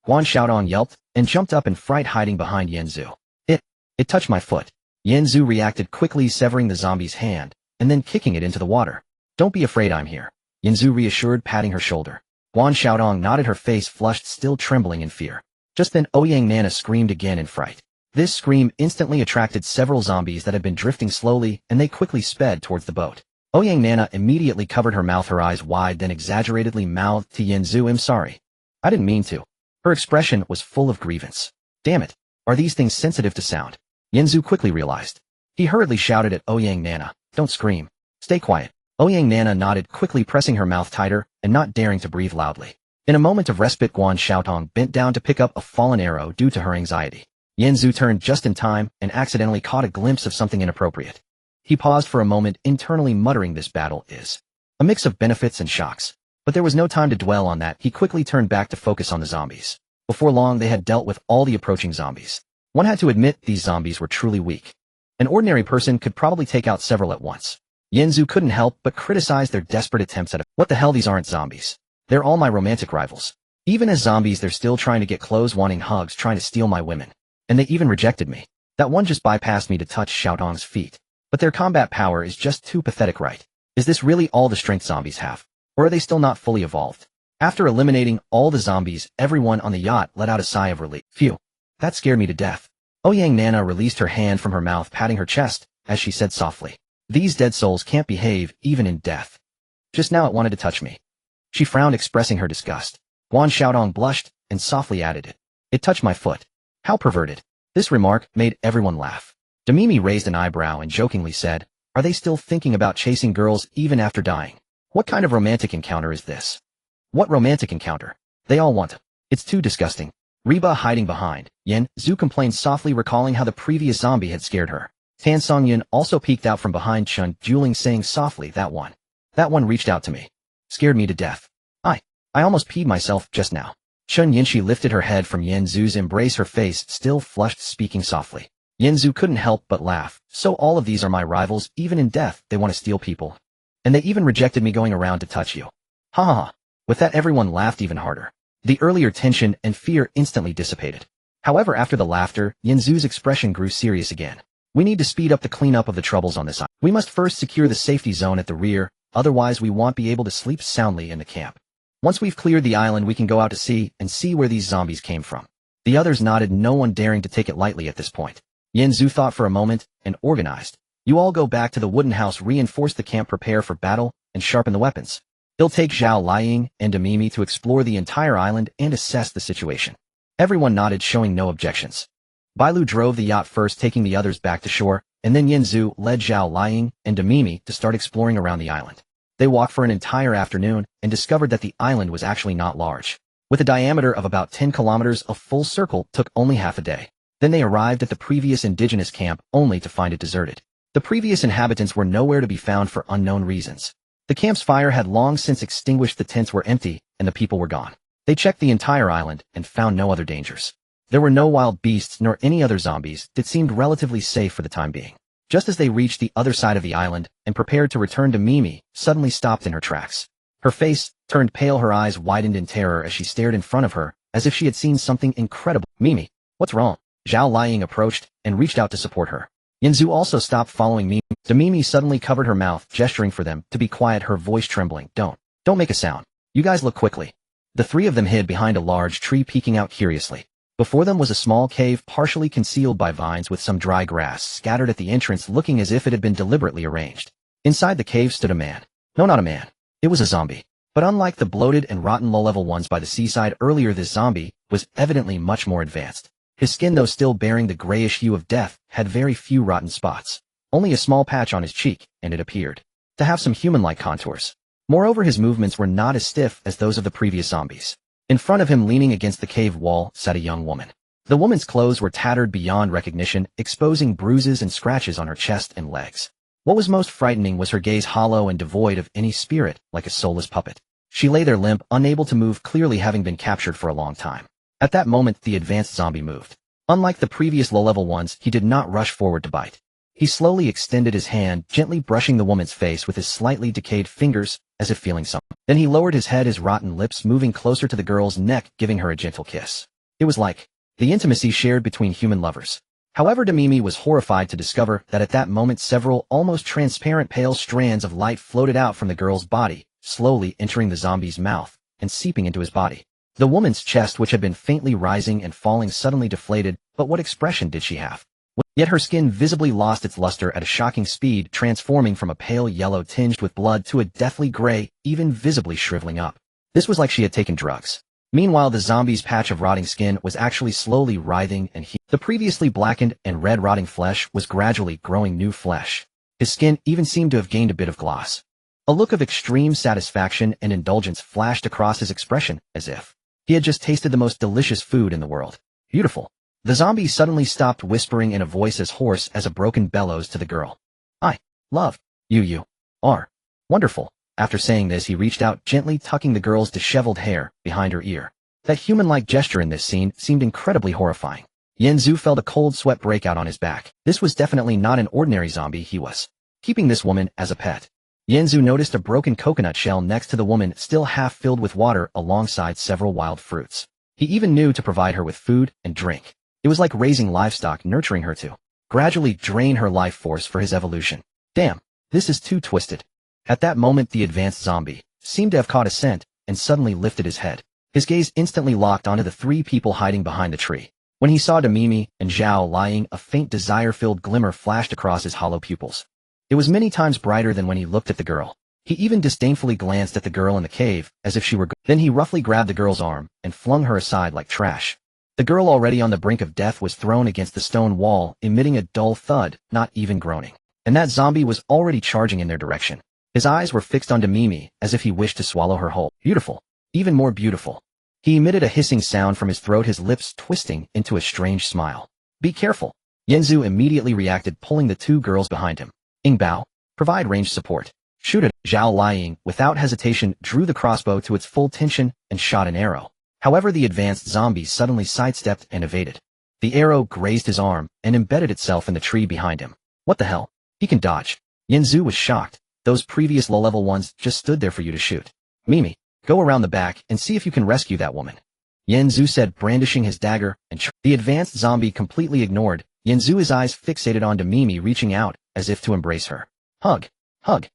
Guan Xiaodong yelped and jumped up in fright, hiding behind Yanzu. It touched my foot. Yanzu reacted quickly, severing the zombie's hand, and then kicking it into the water. Don't be afraid, I'm here. Yanzu reassured, patting her shoulder. Guan Xiaodong nodded, her face flushed, still trembling in fear. Just then Ouyang Nana screamed again in fright. This scream instantly attracted several zombies that had been drifting slowly, and they quickly sped towards the boat. Ouyang Nana immediately covered her mouth, her eyes wide, then exaggeratedly mouthed to Yanzu, I'm sorry. I didn't mean to. Her expression was full of grievance. Damn it, are these things sensitive to sound? Yanzu quickly realized. He hurriedly shouted at Ouyang Nana, don't scream. Stay quiet. Ouyang Nana nodded, quickly pressing her mouth tighter and not daring to breathe loudly. In a moment of respite, Guan Xiaodong bent down to pick up a fallen arrow due to her anxiety. Yanzu turned just in time and accidentally caught a glimpse of something inappropriate. He paused for a moment, internally muttering, this battle is a mix of benefits and shocks. But there was no time to dwell on that. He quickly turned back to focus on the zombies. Before long, they had dealt with all the approaching zombies. One had to admit these zombies were truly weak. An ordinary person could probably take out several at once. Yenzu couldn't help but criticize their desperate attempts at what the hell, these aren't zombies. They're all my romantic rivals. Even as zombies, they're still trying to get close, wanting hugs, trying to steal my women. And they even rejected me. That one just bypassed me to touch Xiaodong's feet. But their combat power is just too pathetic, right? Is this really all the strength zombies have? Or are they still not fully evolved? After eliminating all the zombies, everyone on the yacht let out a sigh of relief. Phew. That scared me to death. Ouyang Nana released her hand from her mouth, patting her chest, as she said softly, "These dead souls can't behave, even in death. Just now it wanted to touch me." She frowned, expressing her disgust. Guan Xiaodong blushed, and softly added it. "It touched my foot." How perverted. This remark made everyone laugh. Demimi raised an eyebrow and jokingly said, "Are they still thinking about chasing girls even after dying? What kind of romantic encounter is this?" "What romantic encounter? They all want it. It's too disgusting." Reba hiding behind Yen Zhu complained softly, recalling how the previous zombie had scared her. Tan Songyan also peeked out from behind Chun Juling, saying softly, That one reached out to me. Scared me to death. I almost peed myself just now." Chun Yinshi lifted her head from Yen Zhu's embrace, her face still flushed, speaking softly. Yen Zhu couldn't help but laugh. "So all of these are my rivals, even in death, they want to steal people. And they even rejected me going around to touch you. Ha ha ha." With that, everyone laughed even harder. The earlier tension and fear instantly dissipated. However, after the laughter, Yen Zhu's expression grew serious again. "We need to speed up the cleanup of the troubles on this island. We must first secure the safety zone at the rear, otherwise we won't be able to sleep soundly in the camp. Once we've cleared the island, we can go out to sea and see where these zombies came from." The others nodded, no one daring to take it lightly at this point. Yen Zhu thought for a moment and organized. "You all go back to the wooden house, reinforce the camp, prepare for battle, and sharpen the weapons. It'll take Zhao Liying and Demimi to explore the entire island and assess the situation." Everyone nodded, showing no objections. Bailu drove the yacht first, taking the others back to shore, and then Yen Zhu led Zhao Liying and Demimi to start exploring around the island. They walked for an entire afternoon and discovered that the island was actually not large. With a diameter of about 10 kilometers, a full circle took only half a day. Then they arrived at the previous indigenous camp, only to find it deserted. The previous inhabitants were nowhere to be found for unknown reasons. The camp's fire had long since extinguished, the tents were empty, and the people were gone. They checked the entire island and found no other dangers. There were no wild beasts nor any other zombies. It seemed relatively safe for the time being. Just as they reached the other side of the island and prepared to return to Mimi, suddenly stopped in her tracks. Her face turned pale, her eyes widened in terror as she stared in front of her, as if she had seen something incredible. "Mimi, what's wrong?" Zhao Liying approached and reached out to support her. Yen Zhu also stopped following Mimi. Mimi suddenly covered her mouth, gesturing for them to be quiet, her voice trembling. Don't make a sound. You guys look quickly." The three of them hid behind a large tree, peeking out curiously. Before them was a small cave, partially concealed by vines, with some dry grass scattered at the entrance, looking as if it had been deliberately arranged. Inside the cave stood a man. No, not a man. It was a zombie. But unlike the bloated and rotten low-level ones by the seaside earlier, this zombie was evidently much more advanced. His skin, though still bearing the grayish hue of death, had very few rotten spots. Only a small patch on his cheek, and it appeared to have some human-like contours. Moreover, his movements were not as stiff as those of the previous zombies. In front of him, leaning against the cave wall, sat a young woman. The woman's clothes were tattered beyond recognition, exposing bruises and scratches on her chest and legs. What was most frightening was her gaze, hollow and devoid of any spirit, like a soulless puppet. She lay there limp, unable to move, clearly having been captured for a long time. At that moment, the advanced zombie moved. Unlike the previous low-level ones, he did not rush forward to bite. He slowly extended his hand, gently brushing the woman's face with his slightly decayed fingers, as if feeling something. Then he lowered his head, his rotten lips moving closer to the girl's neck, giving her a gentle kiss. It was like the intimacy shared between human lovers. However, Demimi was horrified to discover that at that moment several almost transparent pale strands of light floated out from the girl's body, slowly entering the zombie's mouth and seeping into his body. The woman's chest, which had been faintly rising and falling, suddenly deflated, but what expression did she have? Yet her skin visibly lost its luster at a shocking speed, transforming from a pale yellow tinged with blood to a deathly gray, even visibly shriveling up. This was like she had taken drugs. Meanwhile, the zombie's patch of rotting skin was actually slowly writhing and healing. The previously blackened and red rotting flesh was gradually growing new flesh. His skin even seemed to have gained a bit of gloss. A look of extreme satisfaction and indulgence flashed across his expression, as if he had just tasted the most delicious food in the world. Beautiful. The zombie suddenly stopped, whispering in a voice as hoarse as a broken bellows to the girl. "I love you. You are wonderful." After saying this, he reached out, gently tucking the girl's disheveled hair behind her ear. That human-like gesture in this scene seemed incredibly horrifying. Yen Zhu felt a cold sweat break out on his back. This was definitely not an ordinary zombie. He was keeping this woman as a pet. Yanzu noticed a broken coconut shell next to the woman, still half filled with water alongside several wild fruits. He even knew to provide her with food and drink. It was like raising livestock, nurturing her to gradually drain her life force for his evolution. Damn, this is too twisted. At that moment the advanced zombie seemed to have caught a scent and suddenly lifted his head. His gaze instantly locked onto the three people hiding behind the tree. When he saw Demimi and Zhao lying, a faint desire-filled glimmer flashed across his hollow pupils. It was many times brighter than when he looked at the girl. He even disdainfully glanced at the girl in the cave, as if she were Then he roughly grabbed the girl's arm and flung her aside like trash. The girl, already on the brink of death, was thrown against the stone wall, emitting a dull thud, not even groaning. And that zombie was already charging in their direction. His eyes were fixed on Demimi, as if he wished to swallow her whole. Beautiful. Even more beautiful. He emitted a hissing sound from his throat, his lips twisting into a strange smile. Be careful. Yanzu immediately reacted, pulling the two girls behind him. Ingbao, provide ranged support. Shoot it. Zhao Liang, without hesitation, drew the crossbow to its full tension and shot an arrow. However, the advanced zombie suddenly sidestepped and evaded. The arrow grazed his arm and embedded itself in the tree behind him. What the hell? He can dodge. Yanzu was shocked. Those previous low-level ones just stood there for you to shoot. Mimi, go around the back and see if you can rescue that woman. Yanzu said, brandishing his dagger, and the advanced zombie completely ignored. Yanzu's eyes fixated onto Mimi, reaching out as if to embrace her. Hug. Hug.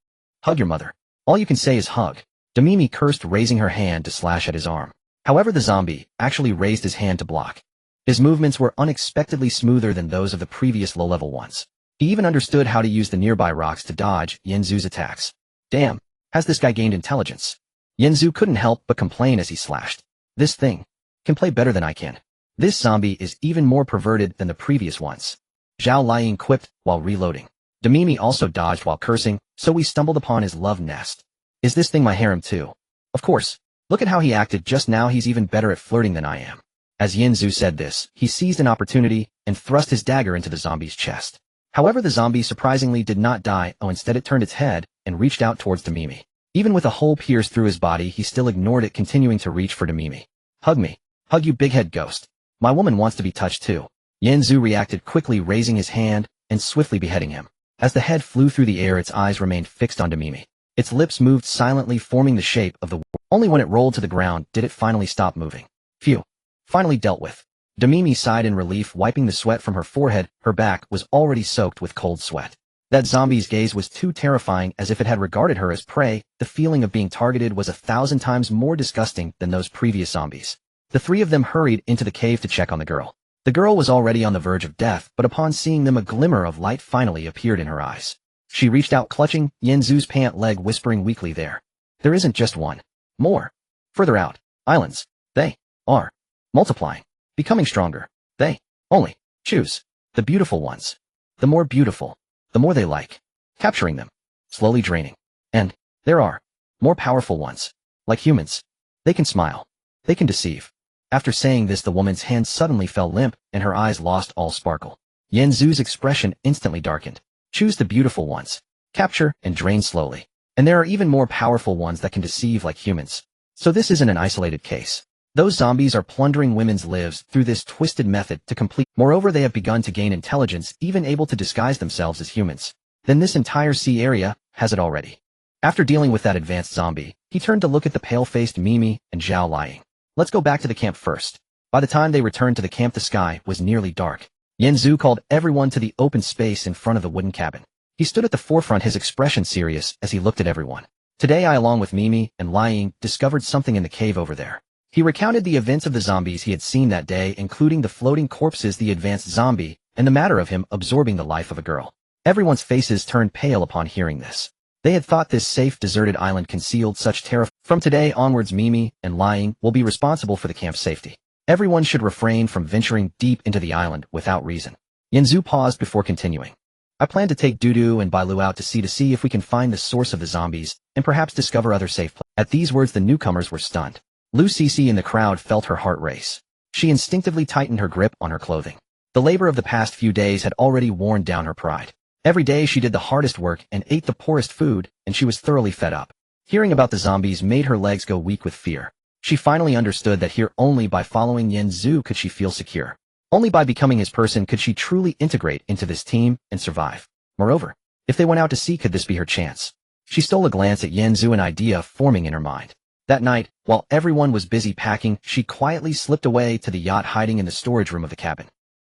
Hug your mother. All you can say is hug. Demimi cursed, raising her hand to slash at his arm. However, the zombie actually raised his hand to block. His movements were unexpectedly smoother than those of the previous low-level ones. He even understood how to use the nearby rocks to dodge Yanzu's attacks. Damn, has this guy gained intelligence? Yanzu couldn't help but complain as he slashed. This thing can play better than I can. This zombie is even more perverted than the previous ones. Zhao Liang quipped while reloading. Demimi also dodged while cursing, so we stumbled upon his love nest. Is this thing my harem too? Of course. Look at how he acted just now, he's even better at flirting than I am. As Yanzu said this, he seized an opportunity and thrust his dagger into the zombie's chest. However, the zombie surprisingly did not die. Instead it turned its head and reached out towards Demimi. Even with a hole pierced through his body, he still ignored it, continuing to reach for Demimi. Hug me. Hug, you big-head ghost. My woman wants to be touched too. Yanzu reacted quickly, raising his hand and swiftly beheading him. As the head flew through the air, its eyes remained fixed on Demimi. Its lips moved silently, forming the shape of the world. Only when it rolled to the ground did it finally stop moving. Phew. Finally dealt with. Demimi sighed in relief, wiping the sweat from her forehead. Her back was already soaked with cold sweat. That zombie's gaze was too terrifying, as if it had regarded her as prey. The feeling of being targeted was 1,000 times more disgusting than those previous zombies. The three of them hurried into the cave to check on the girl. The girl was already on the verge of death, but upon seeing them, a glimmer of light finally appeared in her eyes. She reached out, clutching Yanzu's pant leg, whispering weakly, there isn't just one. More. Further out. Islands. They are multiplying. Becoming stronger. They only choose the beautiful ones. The more beautiful, the more they like. Capturing them. Slowly draining. And there are more powerful ones. Like humans. They can smile. They can deceive. After saying this, the woman's hand suddenly fell limp, and her eyes lost all sparkle. Yanzu's expression instantly darkened. Choose the beautiful ones. Capture and drain slowly. And there are even more powerful ones that can deceive like humans. So this isn't an isolated case. Those zombies are plundering women's lives through this twisted method to complete. Moreover, they have begun to gain intelligence, even able to disguise themselves as humans. Then this entire sea area has it already. After dealing with that advanced zombie, he turned to look at the pale-faced Mimi and Zhao Liang. Let's go back to the camp first. By the time they returned to the camp, the sky was nearly dark. Yanzu called everyone to the open space in front of the wooden cabin. He stood at the forefront, his expression serious as he looked at everyone. Today I, along with Mimi and Liang, discovered something in the cave over there. He recounted the events of the zombies he had seen that day, including the floating corpses, the advanced zombie, and the matter of him absorbing the life of a girl. Everyone's faces turned pale upon hearing this. They had thought this safe, deserted island concealed such terror. From today onwards, Mimi and Liang will be responsible for the camp's safety. Everyone should refrain from venturing deep into the island without reason. Yanzu paused before continuing. I plan to take Dudu and Bailu out to see if we can find the source of the zombies, and perhaps discover other safe places. At these words, the newcomers were stunned. Lu Cece in the crowd felt her heart race. She instinctively tightened her grip on her clothing. The labor of the past few days had already worn down her pride. Every day she did the hardest work and ate the poorest food, and she was thoroughly fed up. Hearing about the zombies made her legs go weak with fear. She finally understood that here only by following Yanzu could she feel secure. Only by becoming his person could she truly integrate into this team and survive. Moreover, If they went out to sea, could this be her chance? She stole a glance at Yanzu, an idea forming in her mind. That night, while everyone was busy packing, she quietly slipped away to the yacht, hiding in the storage room of the cabin.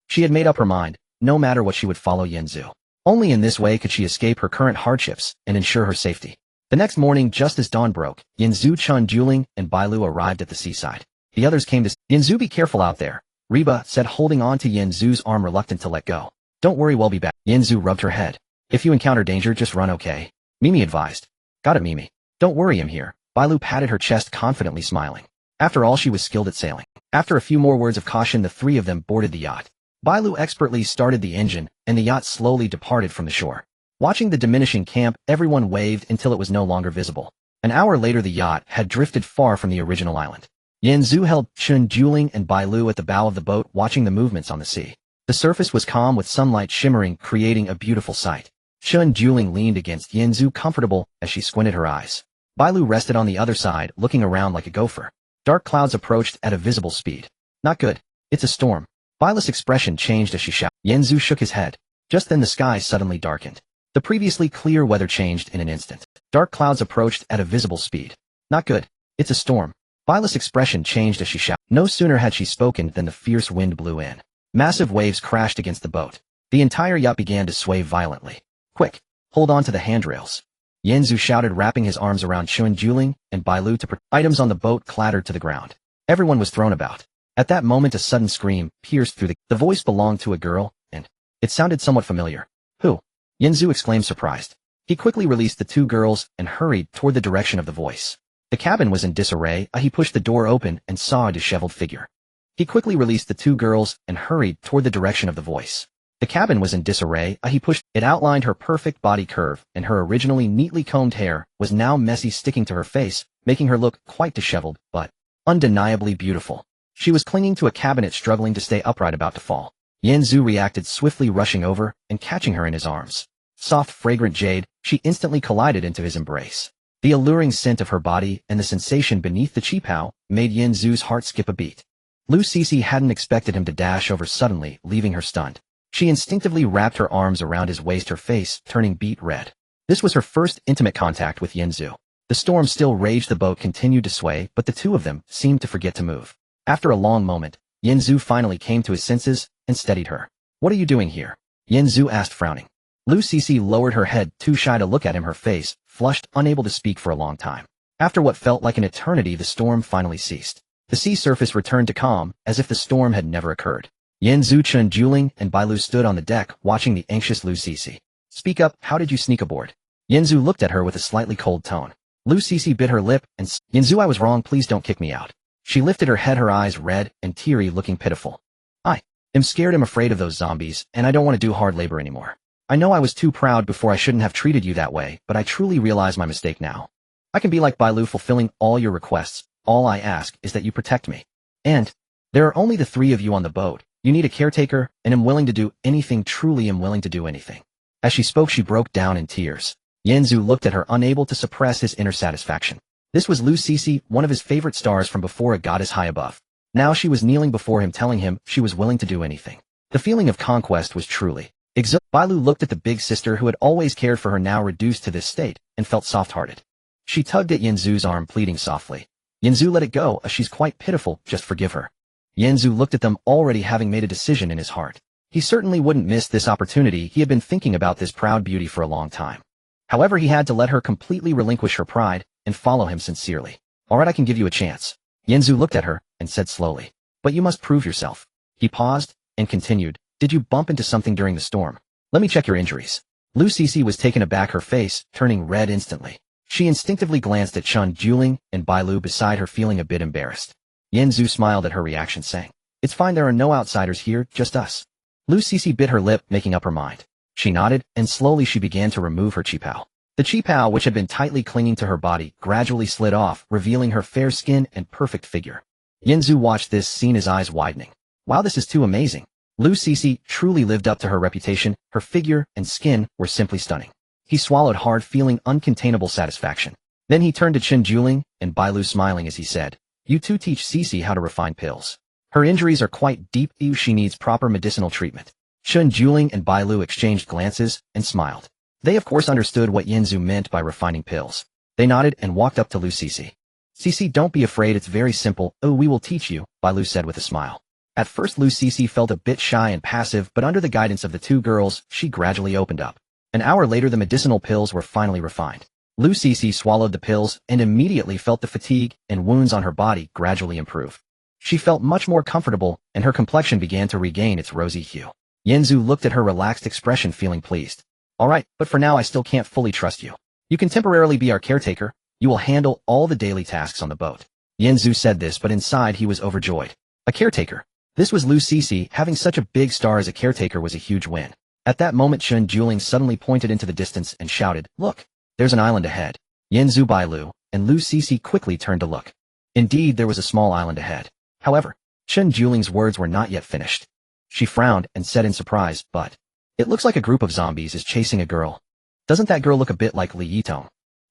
She had made up her mind, no matter what she would follow Yanzu. Only in this way could she escape her current hardships and ensure her safety. The next morning, just as dawn broke, Yanzu, Chun Juling, and Bailu arrived at the seaside. The others came to Yanzu. Be careful out there, Reba said, holding on to Yanzu's arm, reluctant to let go. Don't worry, we'll be back. Yanzu rubbed her head. If you encounter danger, just run, okay? Mimi advised. Got it, Mimi. Don't worry, I'm here. Bailu patted her chest, confidently smiling. After all, she was skilled at sailing. After a few more words of caution, the three of them boarded the yacht. Bailu expertly started the engine, and the yacht slowly departed from the shore. Watching the diminishing camp, everyone waved until it was no longer visible. An hour later, the yacht had drifted far from the original island. Yanzu held Chun Juling and Bailu at the bow of the boat, watching the movements on the sea. The surface was calm, with sunlight shimmering, creating a beautiful sight. Chun Juling leaned against Yanzu, comfortable as she squinted her eyes. Bailu rested on the other side, looking around like a gopher. Dark clouds approached at a visible speed. Not good. It's a storm. Bailu's expression changed as she shouted. Yanzu shook his head. Just then the sky suddenly darkened. The previously clear weather changed in an instant. Dark clouds approached at a visible speed. Not good. It's a storm. Bailu's expression changed as she shouted. No sooner had she spoken than the fierce wind blew in. Massive waves crashed against the boat. The entire yacht began to sway violently. Quick! Hold on to the handrails. Yanzu shouted, wrapping his arms around Chun Juling and Bailu to protect. Items on the boat clattered to the ground. Everyone was thrown about. At that moment, a sudden scream pierced through the voice belonged to a girl, and it sounded somewhat familiar. Who? Yanzu exclaimed, surprised. He quickly released the two girls and hurried toward the direction of the voice. The cabin was in disarray. He pushed the door open and saw a disheveled figure. He quickly released the two girls and hurried toward the direction of the voice. The cabin was in disarray. He pushed. It outlined her perfect body curve, and her originally neatly combed hair was now messy, sticking to her face, making her look quite disheveled, but undeniably beautiful. She was clinging to a cabinet, struggling to stay upright, about to fall. Yanzu reacted swiftly, rushing over and catching her in his arms. Soft, fragrant jade, she instantly collided into his embrace. The alluring scent of her body and the sensation beneath the qipao made Yanzu's heart skip a beat. Lu Sisi hadn't expected him to dash over suddenly, leaving her stunned. She instinctively wrapped her arms around his waist, her face turning beet red. This was her first intimate contact with Yanzu. The storm still raged, the boat continued to sway, but the two of them seemed to forget to move. After a long moment, Yanzu finally came to his senses and steadied her. What are you doing here? Yanzu asked, frowning. Lu Sisi lowered her head, too shy to look at him, her face flushed, unable to speak for a long time. After what felt like an eternity, the storm finally ceased. The sea surface returned to calm, as if the storm had never occurred. Yanzu, Chun Juling, and Bailu stood on the deck, watching the anxious Lu Sisi. Speak up, how did you sneak aboard? Yanzu looked at her with a slightly cold tone. Lu Sisi bit her lip and Yanzu, I was wrong, please don't kick me out. She lifted her head, her eyes red and teary, looking pitiful. I am scared, I'm afraid of those zombies, and I don't want to do hard labor anymore. I know I was too proud before, I shouldn't have treated you that way, but I truly realize my mistake now. I can be like Bailu, fulfilling all your requests. All I ask is that you protect me. And there are only the three of you on the boat. You need a caretaker, and am willing to do anything, truly am willing to do anything. As she spoke, she broke down in tears. Yanzu looked at her, unable to suppress his inner satisfaction. This was Lu Sisi, one of his favorite stars from before, a goddess high above. Now she was kneeling before him, telling him she was willing to do anything. The feeling of conquest was truly exhilarating. Bailu looked at the big sister who had always cared for her, now reduced to this state, and felt soft-hearted. She tugged at Yanzu's arm, pleading softly. Yanzu, let it go, she's quite pitiful, just forgive her. Yanzu looked at them, already having made a decision in his heart. He certainly wouldn't miss this opportunity. He had been thinking about this proud beauty for a long time. However, he had to let her completely relinquish her pride and follow him sincerely. Alright, I can give you a chance. Yanzu looked at her and said slowly. But you must prove yourself. He paused and continued. Did you bump into something during the storm? Let me check your injuries. Lu Sisi was taken aback, her face turning red instantly. She instinctively glanced at Chun Juling and Bailu beside her, feeling a bit embarrassed. Yanzu smiled at her reaction, saying, It's fine, there are no outsiders here, just us. Lu Sisi bit her lip, making up her mind. She nodded, and slowly she began to remove her qipao. The qipao, which had been tightly clinging to her body, gradually slid off, revealing her fair skin and perfect figure. Yanzu watched this scene, his eyes widening. Wow, this is too amazing. Lu Sisi truly lived up to her reputation. Her figure and skin were simply stunning. He swallowed hard, feeling uncontainable satisfaction. Then he turned to Chun Juling and Bailu, smiling as he said, You two teach Sisi how to refine pills. Her injuries are quite deep. She needs proper medicinal treatment. Chun Juling and Bailu exchanged glances and smiled. They of course understood what Yinzu meant by refining pills. They nodded and walked up to Lu Cici. Cici, don't be afraid, it's very simple. Oh, we will teach you, Bai Lu said with a smile. At first Lu Cici felt a bit shy and passive, but under the guidance of the two girls, she gradually opened up. An hour later the medicinal pills were finally refined. Lu Cici swallowed the pills and immediately felt the fatigue and wounds on her body gradually improve. She felt much more comfortable, and her complexion began to regain its rosy hue. Yinzu looked at her relaxed expression, feeling pleased. Alright, but for now I still can't fully trust you. You can temporarily be our caretaker. You will handle all the daily tasks on the boat. Yinzu said this, but inside he was overjoyed. A caretaker. This was Lu Cici. Having such a big star as a caretaker was a huge win. At that moment Chen Juling suddenly pointed into the distance and shouted, "Look! There's an island ahead." Yinzu, Bai Lu, and Lu Cici quickly turned to look. Indeed, there was a small island ahead. However, Chen Juling's words were not yet finished. She frowned and said in surprise, "But it looks like a group of zombies is chasing a girl. Doesn't that girl look a bit like Li Yitong?"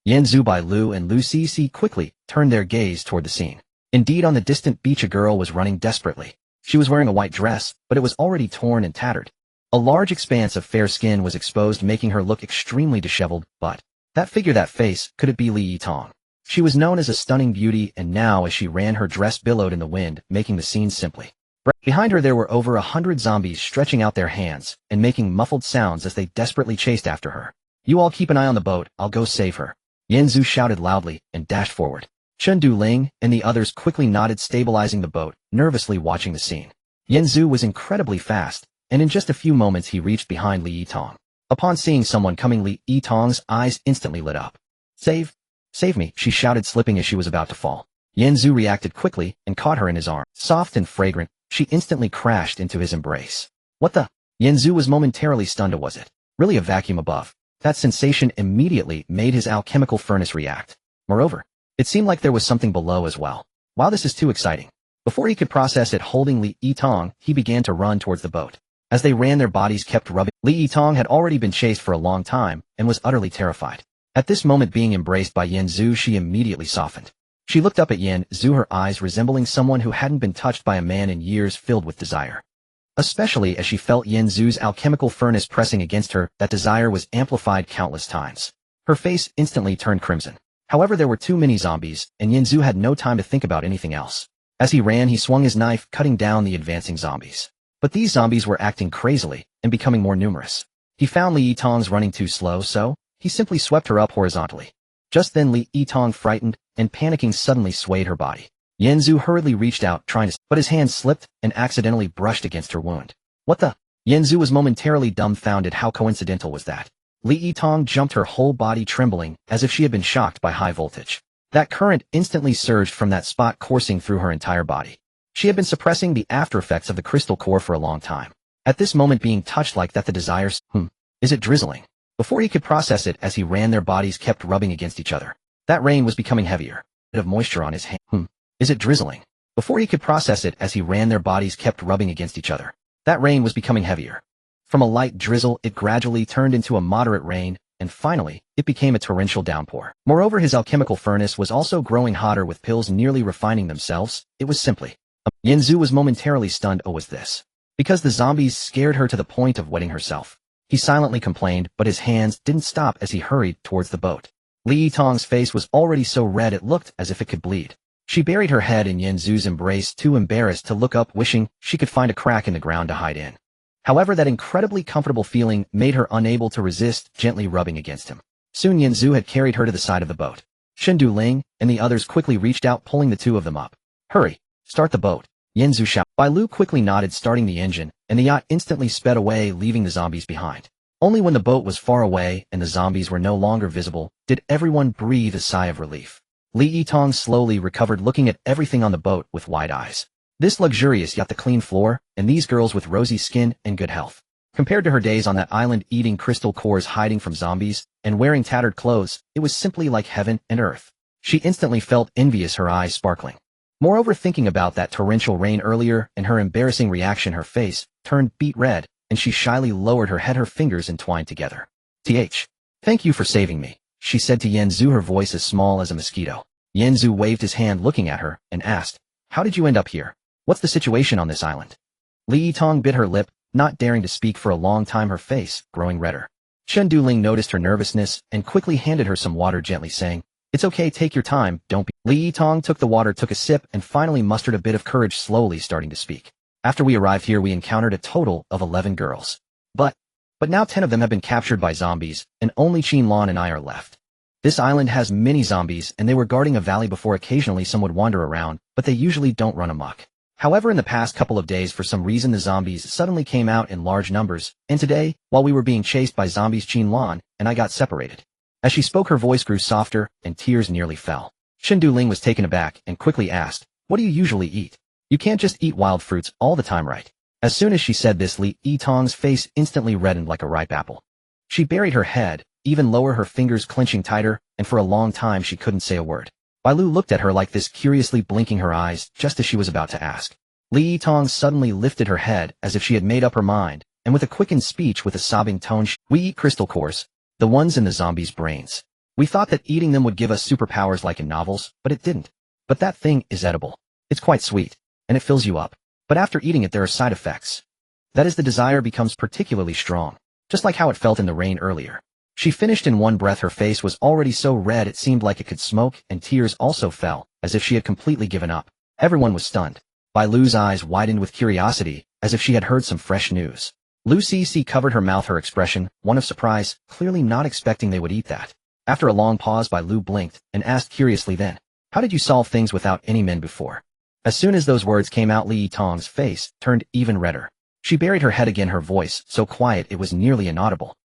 Yinzu, Bai Lu, and Lu Cici quickly turned their gaze toward the scene. Indeed, on the distant beach a girl was running desperately. She was wearing a white dress, but it was already torn and tattered. A large expanse of fair skin was exposed, making her look extremely disheveled, but that figure, that face, could it be Li Yitong? She was known as a stunning beauty, and now as she ran her dress billowed in the wind, making the scene simply. Behind her there were over 100 zombies stretching out their hands and making muffled sounds as they desperately chased after her. "You all keep an eye on the boat, I'll go save her," Yinzu shouted loudly and dashed forward. Chen Duling and the others quickly nodded, stabilizing the boat, nervously watching the scene. Yinzu was incredibly fast, and in just a few moments he reached behind Li Yitong. Upon seeing someone coming, Li Yitong's eyes instantly lit up. Save me," she shouted, slipping as she was about to fall. Yinzu reacted quickly and caught her in his arm. Soft and fragrant, she instantly crashed into his embrace. What the? Yinzu was momentarily stunned. Was it really a vacuum above? That sensation immediately made his alchemical furnace react. Moreover, it seemed like there was something below as well. Wow, this is too exciting. Before he could process it, holding Li Yitong, he began to run towards the boat. As they ran, their bodies kept rubbing. Li Yitong had already been chased for a long time and was utterly terrified. At this moment, being embraced by Yinzu, she immediately softened. She looked up at Yinzu, her eyes resembling someone who hadn't been touched by a man in years, filled with desire. Especially as she felt Yinzu's alchemical furnace pressing against her, that desire was amplified countless times. Her face instantly turned crimson. However, there were too many zombies, and Yinzu had no time to think about anything else. As he ran, he swung his knife, cutting down the advancing zombies. But these zombies were acting crazily and becoming more numerous. He found Li Yitong's running too slow, so he simply swept her up horizontally. Just then Li Yitong, frightened and panicking, suddenly swayed her body. Yinzu hurriedly reached out, trying to, but his hand slipped and accidentally brushed against her wound. What the? Yinzu was momentarily dumbfounded. How coincidental was that? Li Yitong jumped, her whole body trembling, as if she had been shocked by high voltage. That current instantly surged from that spot, coursing through her entire body. She had been suppressing the after effects of the crystal core for a long time. At this moment, being touched like that, the desires, is it drizzling? Before he could process it, as he ran, their bodies kept rubbing against each other. That rain was becoming heavier. A bit of moisture on his hand. Is it drizzling? Before he could process it, as he ran, their bodies kept rubbing against each other. That rain was becoming heavier. From a light drizzle, it gradually turned into a moderate rain, and finally, it became a torrential downpour. Moreover, his alchemical furnace was also growing hotter, with pills nearly refining themselves. It was simply... Yinzu was momentarily stunned. Oh, was this? Because the zombies scared her to the point of wetting herself. He silently complained, but his hands didn't stop as he hurried towards the boat. Li Yitong's face was already so red it looked as if it could bleed. She buried her head in Yinzu's embrace, too embarrassed to look up, wishing she could find a crack in the ground to hide in. However, that incredibly comfortable feeling made her unable to resist, gently rubbing against him. Soon Yinzu had carried her to the side of the boat. Shen Duling and the others quickly reached out, pulling the two of them up. Hurry! Start the boat! Yinzu shouted. Bai Lu quickly nodded, starting the engine, and the yacht instantly sped away, leaving the zombies behind. Only when the boat was far away and the zombies were no longer visible did everyone breathe a sigh of relief. Li Yitong slowly recovered, looking at everything on the boat with wide eyes. This luxurious yacht, the clean floor, and these girls with rosy skin and good health. Compared to her days on that island, eating crystal cores, hiding from zombies, and wearing tattered clothes, it was simply like heaven and earth. She instantly felt envious, her eyes sparkling. Moreover, thinking about that torrential rain earlier and her embarrassing reaction, her face turned beet red, and she shyly lowered her head, her fingers entwined together. Thank you for saving me, she said to Yinzu, her voice as small as a mosquito. Yinzu waved his hand, looking at her, and asked, how did you end up here? What's the situation on this island? Li Yitong bit her lip, not daring to speak for a long time, her face growing redder. Chen Duling noticed her nervousness and quickly handed her some water, gently saying, "It's okay, take your time, don't be." Li Yitong took the water, took a sip, and finally mustered a bit of courage, slowly starting to speak. "After we arrived here, we encountered a total of 11 girls. But now 10 of them have been captured by zombies, and only Qinlan and I are left. This island has many zombies, and they were guarding a valley before. Occasionally some would wander around, but they usually don't run amok. However, in the past couple of days, for some reason, the zombies suddenly came out in large numbers, and today, while we were being chased by zombies, Qinlan and I got separated." As she spoke, her voice grew softer, and tears nearly fell. Chen Duling was taken aback and quickly asked, "What do you usually eat? You can't just eat wild fruits all the time, right?" As soon as she said this, Li Yitong's face instantly reddened like a ripe apple. She buried her head, even lower, her fingers clenching tighter, and for a long time she couldn't say a word. Bai Lu looked at her like this, curiously blinking her eyes just as she was about to ask. Li Yitong suddenly lifted her head as if she had made up her mind, and with a quickened speech with a sobbing tone, "We eat crystal cores, the ones in the zombies' brains. We thought that eating them would give us superpowers like in novels, but it didn't. But that thing is edible. It's quite sweet, and it fills you up. But after eating it, there are side effects. That is, the desire becomes particularly strong, just like how it felt in the rain earlier." She finished in one breath. Her face was already so red it seemed like it could smoke, and tears also fell, as if she had completely given up. Everyone was stunned. Bai Lu's eyes widened with curiosity, as if she had heard some fresh news. Lu Cixi covered her mouth, her expression one of surprise, clearly not expecting they would eat that. After a long pause, Bai Lu blinked and asked curiously, "Then, how did you solve things without any men before?" As soon as those words came out, Li Yitong's face turned even redder. She buried her head again, her voice so quiet it was nearly inaudible.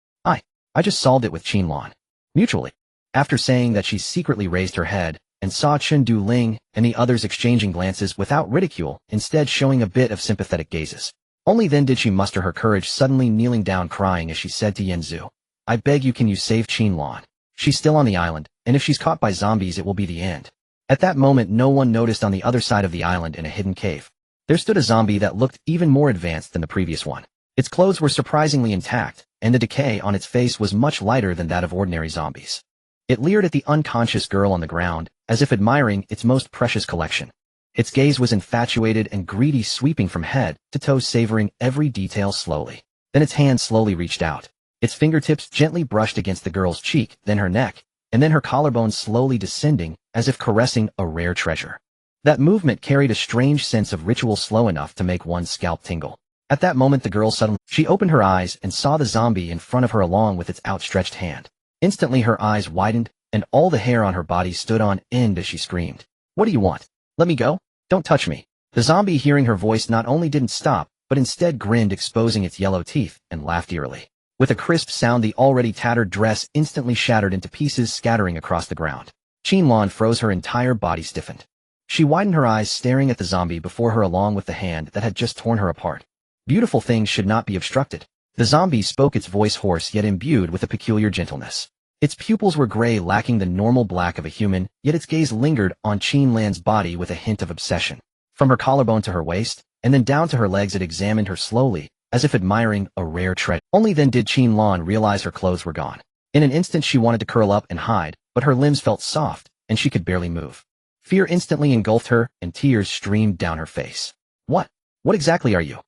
I just solved it with Qinlan. Mutually." After saying that, she secretly raised her head and saw Chen Duling and the others exchanging glances without ridicule, instead showing a bit of sympathetic gazes. Only then did she muster her courage, suddenly kneeling down crying as she said to Yanzu, "I beg you, can you save Qinlan? She's still on the island, and if she's caught by zombies it will be the end." At that moment, no one noticed on the other side of the island, in a hidden cave, there stood a zombie that looked even more advanced than the previous one. Its clothes were surprisingly intact, and the decay on its face was much lighter than that of ordinary zombies. It leered at the unconscious girl on the ground, as if admiring its most precious collection. Its gaze was infatuated and greedy, sweeping from head to toe, savoring every detail slowly. Then its hand slowly reached out. Its fingertips gently brushed against the girl's cheek, then her neck, and then her collarbone, slowly descending, as if caressing a rare treasure. That movement carried a strange sense of ritual, slow enough to make one's scalp tingle. At that moment, the girl she opened her eyes and saw the zombie in front of her along with its outstretched hand. Instantly her eyes widened, and all the hair on her body stood on end as she screamed, "What do you want? Let me go? Don't touch me." The zombie, hearing her voice, not only didn't stop, but instead grinned, exposing its yellow teeth, and laughed eerily. With a crisp sound, the already tattered dress instantly shattered into pieces, scattering across the ground. Qinlan froze, her entire body stiffened. She widened her eyes, staring at the zombie before her along with the hand that had just torn her apart. Beautiful things should not be obstructed. The zombie spoke, its voice hoarse yet imbued with a peculiar gentleness. Its pupils were gray, lacking the normal black of a human, yet its gaze lingered on Qinlan's body with a hint of obsession. From her collarbone to her waist, and then down to her legs, it examined her slowly, as if admiring a rare treasure. Only then did Qinlan realize her clothes were gone. In an instant she wanted to curl up and hide, but her limbs felt soft, and she could barely move. Fear instantly engulfed her, and tears streamed down her face. What exactly are you?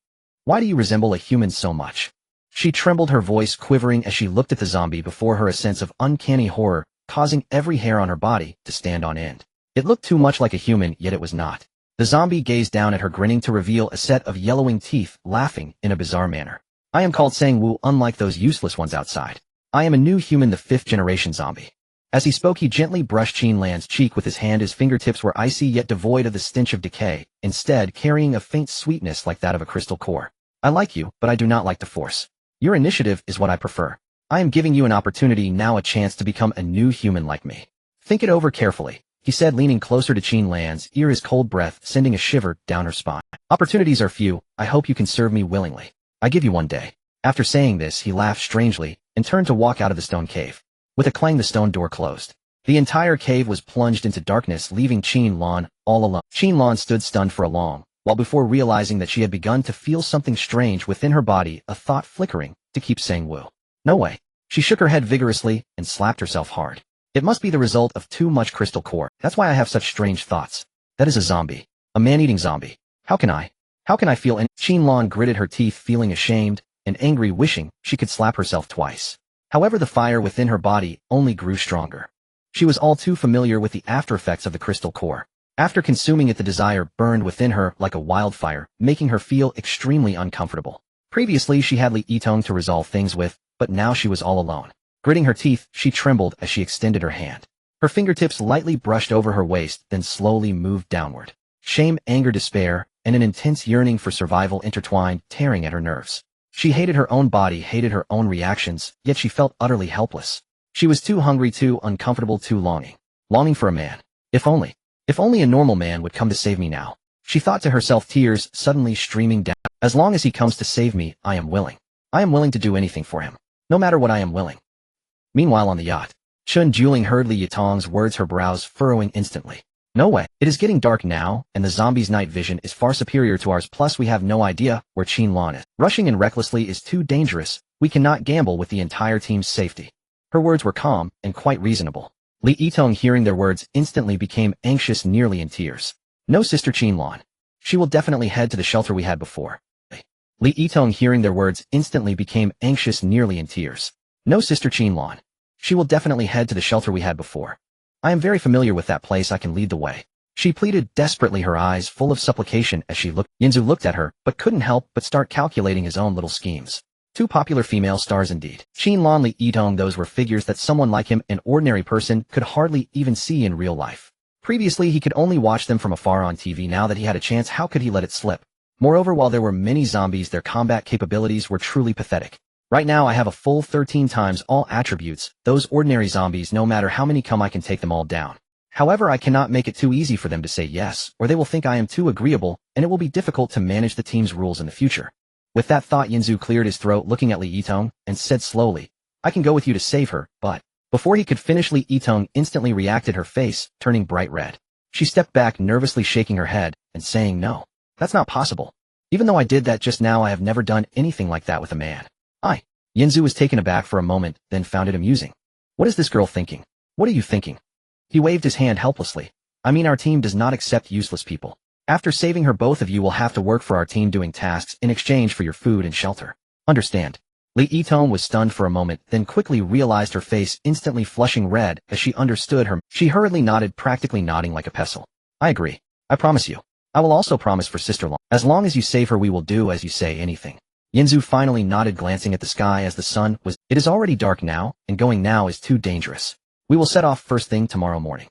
Why do you resemble a human so much?" She trembled, her voice quivering as she looked at the zombie before her, a sense of uncanny horror causing every hair on her body to stand on end. It looked too much like a human, yet it was not. The zombie gazed down at her, grinning to reveal a set of yellowing teeth, laughing in a bizarre manner. "I am called Sang Wu, unlike those useless ones outside. I am a new human, the 5th-generation zombie." As he spoke, he gently brushed Qinlan's cheek with his hand. His fingertips were icy yet devoid of the stench of decay, instead carrying a faint sweetness like that of a crystal core. "I like you, but I do not like the Force. Your initiative is what I prefer. I am giving you an opportunity now, a chance to become a new human like me. Think it over carefully," he said, leaning closer to Qinlan's ear, his cold breath sending a shiver down her spine. "Opportunities are few. I hope you can serve me willingly. I give you one day." After saying this, he laughed strangely and turned to walk out of the stone cave. With a clang, the stone door closed. The entire cave was plunged into darkness, leaving Qinlan all alone. Qinlan stood stunned for a long while before realizing that she had begun to feel something strange within her body, a thought flickering to keep Sang Wu. "No way." She shook her head vigorously and slapped herself hard. "It must be the result of too much crystal core. That's why I have such strange thoughts. That is a zombie. A man-eating zombie. How can I feel any—" Qinlan gritted her teeth, feeling ashamed and angry, wishing she could slap herself twice. However, the fire within her body only grew stronger. She was all too familiar with the aftereffects of the crystal core. After consuming it, the desire burned within her like a wildfire, making her feel extremely uncomfortable. Previously, she had Li Yitong to resolve things with, but now she was all alone. Gritting her teeth, she trembled as she extended her hand. Her fingertips lightly brushed over her waist, then slowly moved downward. Shame, anger, despair, and an intense yearning for survival intertwined, tearing at her nerves. She hated her own body, hated her own reactions, yet she felt utterly helpless. She was too hungry, too uncomfortable, too longing. Longing for a man. If only a normal man would come to save me now. She thought to herself, tears suddenly streaming down. As long as he comes to save me, I am willing. I am willing to do anything for him. No matter what, I am willing. Meanwhile, on the yacht, Chun Juling heard Li Yitong's words, her brows furrowing instantly. No way. It is getting dark now, and the zombies' night vision is far superior to ours, plus we have no idea where Qinlan is. Rushing in recklessly is too dangerous. We cannot gamble with the entire team's safety. Her words were calm and quite reasonable. Li Yitong, hearing their words, instantly became anxious, nearly in tears. No, Sister Qinlan. She will definitely head to the shelter we had before. Li Yitong, hearing their words, instantly became anxious, nearly in tears. No, Sister Qinlan. She will definitely head to the shelter we had before. I am very familiar with that place, I can lead the way. She pleaded desperately, her eyes full of supplication as she looked. Yinzu looked at her, but couldn't help but start calculating his own little schemes. Two popular female stars indeed. Qinlan, Li Yitong, those were figures that someone like him, an ordinary person, could hardly even see in real life. Previously, he could only watch them from afar on TV. Now that he had a chance, how could he let it slip? Moreover, while there were many zombies, their combat capabilities were truly pathetic. Right now, I have a full 13 times all attributes. Those ordinary zombies, no matter how many come, I can take them all down. However, I cannot make it too easy for them to say yes, or they will think I am too agreeable, and it will be difficult to manage the team's rules in the future. With that thought, Yinzu cleared his throat, looking at Li Yitong, and said slowly, I can go with you to save her, but... Before he could finish, Li Yitong instantly reacted, her face turning bright red. She stepped back, nervously shaking her head, and saying, no, that's not possible. Even though I did that just now, I have never done anything like that with a man. Yinzu was taken aback for a moment, then found it amusing. What is this girl thinking? What are you thinking? He waved his hand helplessly. I mean, our team does not accept useless people. After saving her, both of you will have to work for our team doing tasks in exchange for your food and shelter. Understand? Li Yitong was stunned for a moment, then quickly realized, her face instantly flushing red as she understood her. She hurriedly nodded, practically nodding like a pestle. I agree. I promise you. I will also promise for Sister Long. As long as you save her, we will do as you say, anything. Yinzu finally nodded, glancing at the sky as the sun was. It is already dark now, and going now is too dangerous. We will set off first thing tomorrow morning.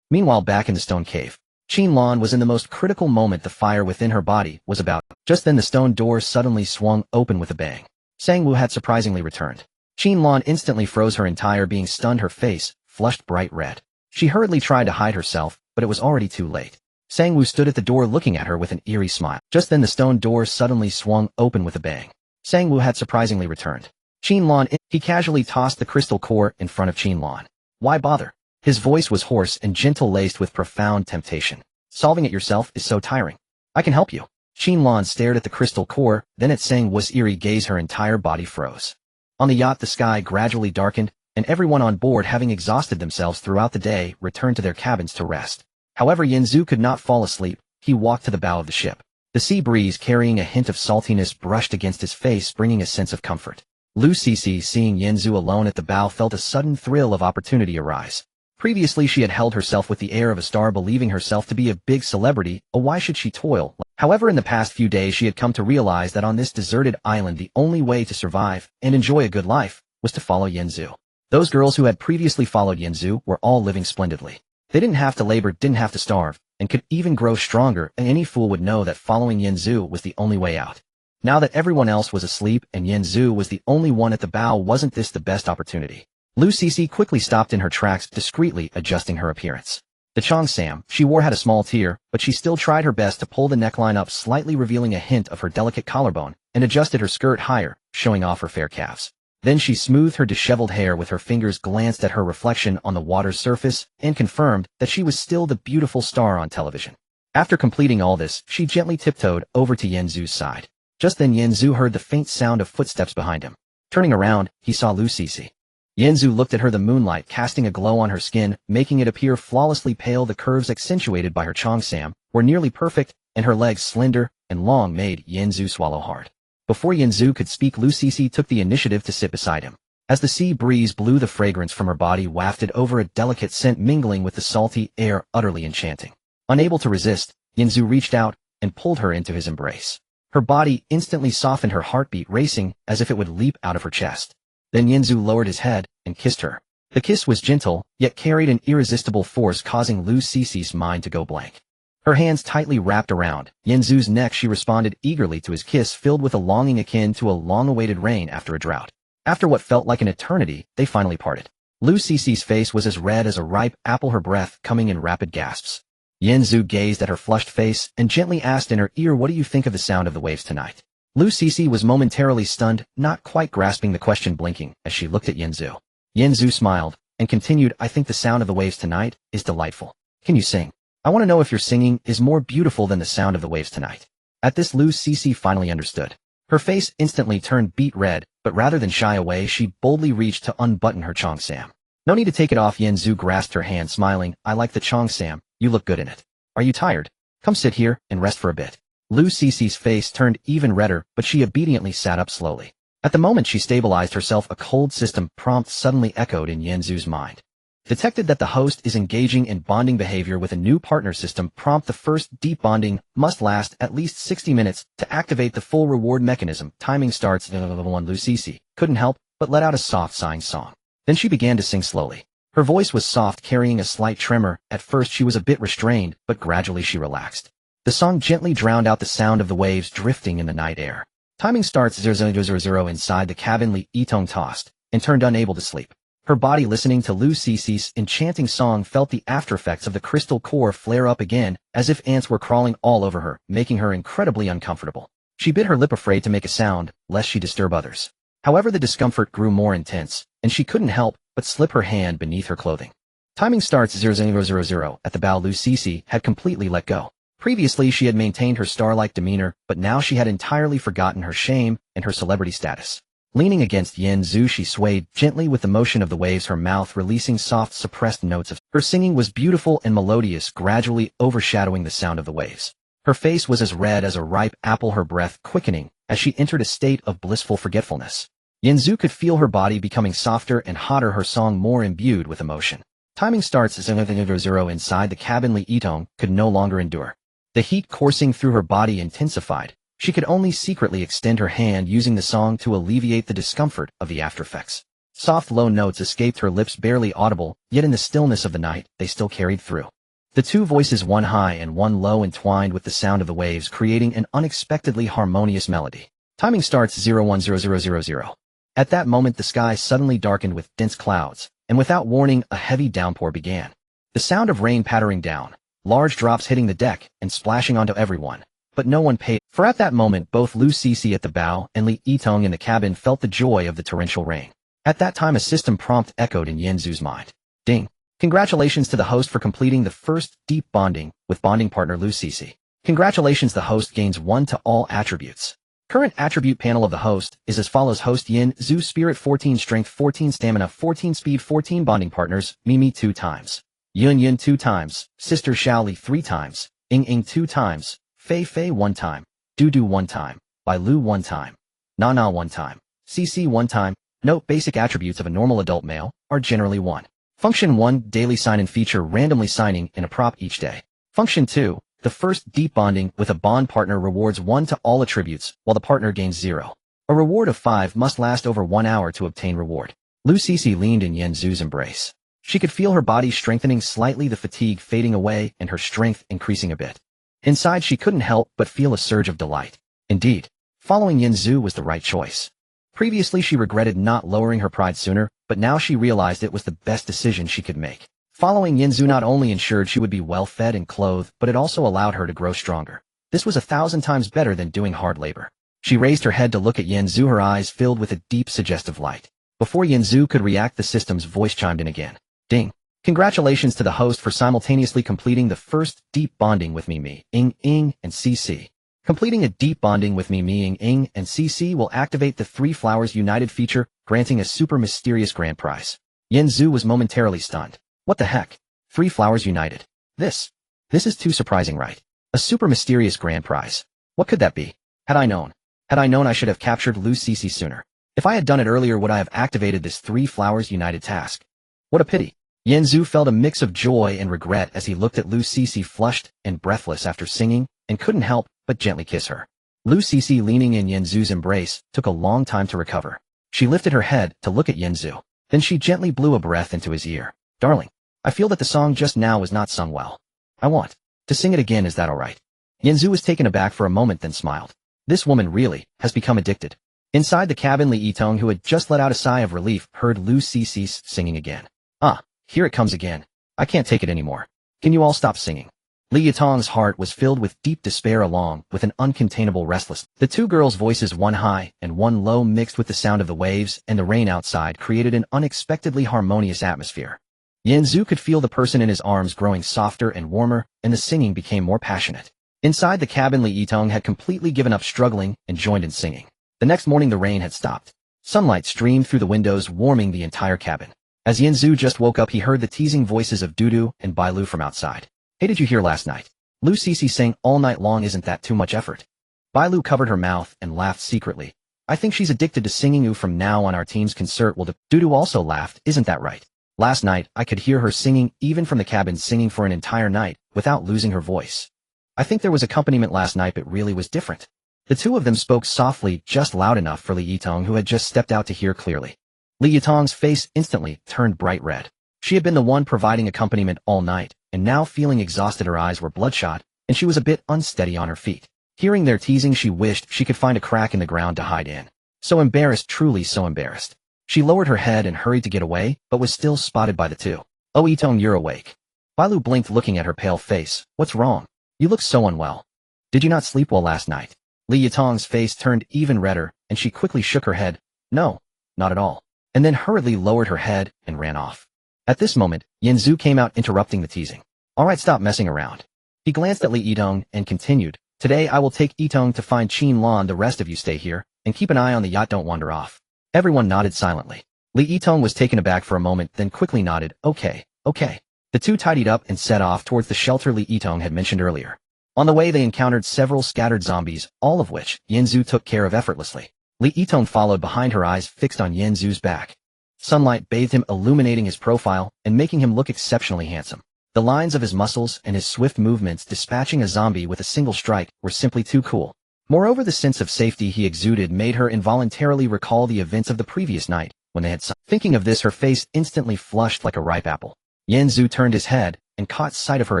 Meanwhile, back in the stone cave, Qinlan was in the most critical moment. The fire within her body was about. Just then the stone door suddenly swung open with a bang. Sang-woo had surprisingly returned. Qinlan instantly froze, her entire being stunned, her face flushed bright red. She hurriedly tried to hide herself, but it was already too late. Sang-woo stood at the door looking at her with an eerie smile. Just then the stone door suddenly swung open with a bang. Sang-woo had surprisingly returned. Qinlan, he casually tossed the crystal core in front of Qinlan. Why bother? His voice was hoarse and gentle, laced with profound temptation. Solving it yourself is so tiring. I can help you. Qinlan stared at the crystal core, then at Sang-woo's eerie gaze. Her entire body froze. On the yacht, the sky gradually darkened, and everyone on board, having exhausted themselves throughout the day, returned to their cabins to rest. However, Yinzu could not fall asleep. He walked to the bow of the ship. The sea breeze, carrying a hint of saltiness, brushed against his face, bringing a sense of comfort. Lu Cece, seeing Yinzu alone at the bow, felt a sudden thrill of opportunity arise. Previously, she had held herself with the air of a star, believing herself to be a big celebrity. Why should she toil? However, in the past few days, she had come to realize that on this deserted island, the only way to survive and enjoy a good life was to follow Yinzu. Those girls who had previously followed Yinzu were all living splendidly. They didn't have to labor, didn't have to starve, and could even grow stronger, and any fool would know that following Yinzu was the only way out. Now that everyone else was asleep and Yinzu was the only one at the bow, wasn't this the best opportunity? Lu Cece quickly stopped in her tracks, discreetly adjusting her appearance. The cheongsam she wore had a small tear, but she still tried her best to pull the neckline up slightly, revealing a hint of her delicate collarbone, and adjusted her skirt higher, showing off her fair calves. Then she smoothed her disheveled hair with her fingers, glanced at her reflection on the water's surface, and confirmed that she was still the beautiful star on television. After completing all this, she gently tiptoed over to Yinzu's side. Just then Yinzu heard the faint sound of footsteps behind him. Turning around, he saw Lu Cece. Yinzu looked at her, the moonlight casting a glow on her skin, making it appear flawlessly pale. The curves accentuated by her cheongsam were nearly perfect, and her legs slender and long made Yinzu swallow hard. Before Yinzu could speak, Lu Cece took the initiative to sit beside him. As the sea breeze blew, the fragrance from her body wafted over, a delicate scent mingling with the salty air, utterly enchanting. Unable to resist, Yinzu reached out and pulled her into his embrace. Her body instantly softened, her heartbeat racing as if it would leap out of her chest. Then Yinzu lowered his head and kissed her. The kiss was gentle, yet carried an irresistible force, causing Lu Cici's mind to go blank. Her hands tightly wrapped around Yinzu's neck, she responded eagerly to his kiss, filled with a longing akin to a long-awaited rain after a drought. After what felt like an eternity, they finally parted. Lu Cici's face was as red as a ripe apple, her breath coming in rapid gasps. Yinzu gazed at her flushed face and gently asked in her ear, "What do you think of the sound of the waves tonight?" Lu Cici was momentarily stunned, not quite grasping the question, blinking as she looked at Yinzu. Yinzu smiled and continued, "I think the sound of the waves tonight is delightful. Can you sing? I want to know if your singing is more beautiful than the sound of the waves tonight." At this, Lu Cici finally understood. Her face instantly turned beet red, but rather than shy away, she boldly reached to unbutton her cheongsam. "No need to take it off." Yinzu grasped her hand, smiling. "I like the cheongsam. You look good in it. Are you tired? Come sit here and rest for a bit." Lu Cici's face turned even redder, but she obediently sat up slowly. At the moment she stabilized herself, a cold system prompt suddenly echoed in Yinzu's mind. Detected that the host is engaging in bonding behavior with a new partner. System prompt: the first deep bonding must last at least 60 minutes to activate the full reward mechanism. Timing starts. Lu Cici couldn't help but let out a soft sighing song. Then she began to sing slowly. Her voice was soft, carrying a slight tremor. At first she was a bit restrained, but gradually she relaxed. The song gently drowned out the sound of the waves drifting in the night air. Timing starts. 0000. Inside the cabin, Li Yitong tossed and turned, unable to sleep. Her body, listening to Lu Cici's enchanting song, felt the aftereffects of the crystal core flare up again, as if ants were crawling all over her, making her incredibly uncomfortable. She bit her lip, afraid to make a sound, lest she disturb others. However, the discomfort grew more intense, and she couldn't help but slip her hand beneath her clothing. Timing starts. 0000. At the bow, Lu Cici had completely let go. Previously she had maintained her star-like demeanor, but now she had entirely forgotten her shame and her celebrity status. Leaning against Yinzu, she swayed gently with the motion of the waves, her mouth releasing soft, suppressed notes of her singing was beautiful and melodious, gradually overshadowing the sound of the waves. Her face was as red as a ripe apple, her breath quickening as she entered a state of blissful forgetfulness. Yinzu could feel her body becoming softer and hotter, her song more imbued with emotion. Timing starts. 00. Inside the cabin, Li Yitong could no longer endure. The heat coursing through her body intensified. She could only secretly extend her hand, using the song to alleviate the discomfort of the aftereffects. Soft, low notes escaped her lips, barely audible, yet in the stillness of the night, they still carried through. The two voices, one high and one low, entwined with the sound of the waves, creating an unexpectedly harmonious melody. Timing starts. 010000. At that moment, the sky suddenly darkened with dense clouds, and without warning, a heavy downpour began. The sound of rain pattering down, large drops hitting the deck and splashing onto everyone. But no one paid, for at that moment both Lu Cici at the bow and Li Yitong in the cabin felt the joy of the torrential rain. At that time, a system prompt echoed in Yinzu's mind. Ding! Congratulations to the host for completing the first deep bonding with bonding partner Lu Cici. Congratulations, the host gains 1 to all attributes. Current attribute panel of the host is as follows: Host Yinzu, Spirit 14, Strength 14, Stamina 14, Speed 14. Bonding partners: Mimi 2 times, Yun 2 times, Sister Xiaoli 3 times, Ing 2 times, Fei 1 time, Du 1 time, Bai Lu 1 time, Na 1 time, CC 1 time. Note: basic attributes of a normal adult male are generally 1. Function 1, daily sign-in feature, randomly signing in a prop each day. Function 2, the first deep bonding with a bond partner rewards 1 to all attributes, while the partner gains 0. A reward of 5 must last over 1 hour to obtain reward. Lu Cici leaned in Yinzu's embrace. She could feel her body strengthening slightly, the fatigue fading away and her strength increasing a bit. Inside, she couldn't help but feel a surge of delight. Indeed, following Yinzu was the right choice. Previously she regretted not lowering her pride sooner, but now she realized it was the best decision she could make. Following Yinzu not only ensured she would be well fed and clothed, but it also allowed her to grow stronger. This was 1,000 times better than doing hard labor. She raised her head to look at Yinzu, her eyes filled with a deep, suggestive light. Before Yinzu could react, the system's voice chimed in again. Ding! Congratulations to the host for simultaneously completing the first deep bonding with Mimi, Ing, and CC. Completing a deep bonding with Mimi, Ing, and CC will activate the 3 Flowers United feature, granting a super mysterious grand prize. Yinzu was momentarily stunned. What the heck? 3 Flowers United. This is too surprising, right? A super mysterious grand prize. What could that be? Had I known I should have captured Lu Cici sooner. If I had done it earlier, would I have activated this 3 flowers united task? What a pity. Yanzu felt a mix of joy and regret as he looked at Lu Cece flushed and breathless after singing, and couldn't help but gently kiss her. Lu Cece, leaning in Yanzu's embrace, took a long time to recover. She lifted her head to look at Yanzu. Then she gently blew a breath into his ear. Darling, I feel that the song just now was not sung well. I want to sing it again, is that alright? Yanzu was taken aback for a moment, then smiled. This woman really has become addicted. Inside the cabin, Li Yitong, who had just let out a sigh of relief, heard Lu Cece's singing again. Ah, here it comes again. I can't take it anymore. Can you all stop singing? Li Yitong's heart was filled with deep despair along with an uncontainable restlessness. The two girls' voices, one high and one low, mixed with the sound of the waves and the rain outside, created an unexpectedly harmonious atmosphere. Yanzu could feel the person in his arms growing softer and warmer, and the singing became more passionate. Inside the cabin, Li Yitong had completely given up struggling and joined in singing. The next morning the rain had stopped. Sunlight streamed through the windows, warming the entire cabin. As Yanzu just woke up, he heard the teasing voices of Dudu and Bailu from outside. Hey, did you hear last night? Lu Cece sang all night long, isn't that too much effort? Bailu covered her mouth and laughed secretly. I think she's addicted to singing. From now on our team's concert will Dudu also laughed, isn't that right? Last night I could hear her singing even from the cabin, singing for an entire night without losing her voice. I think there was accompaniment last night, but really was different. The two of them spoke softly, just loud enough for Li Yitong, who had just stepped out, to hear clearly. Li Yitong's face instantly turned bright red. She had been the one providing accompaniment all night, and now, feeling exhausted, her eyes were bloodshot, and she was a bit unsteady on her feet. Hearing their teasing, she wished she could find a crack in the ground to hide in. So embarrassed, truly so embarrassed. She lowered her head and hurried to get away, but was still spotted by the two. Oh, Yitong, you're awake. Bailu blinked, looking at her pale face. What's wrong? You look so unwell. Did you not sleep well last night? Li Yitong's face turned even redder, and she quickly shook her head. No, not at all. And then hurriedly lowered her head and ran off. At this moment, Yanzu came out, interrupting the teasing. Alright, stop messing around. He glanced at Li Yitong and continued. Today I will take Yitong to find Qin Lan. The rest of you stay here, and keep an eye on the yacht, don't wander off. Everyone nodded silently. Li Yitong was taken aback for a moment, then quickly nodded. Okay. The two tidied up and set off towards the shelter Li Yitong had mentioned earlier. On the way they encountered several scattered zombies, all of which Yanzu took care of effortlessly. Li Yitong followed behind, her eyes fixed on Yanzu's back. Sunlight bathed him, illuminating his profile and making him look exceptionally handsome. The lines of his muscles and his swift movements dispatching a zombie with a single strike were simply too cool. Moreover, the sense of safety he exuded made her involuntarily recall the events of the previous night, when they had Thinking of this, her face instantly flushed like a ripe apple. Yanzu turned his head and caught sight of her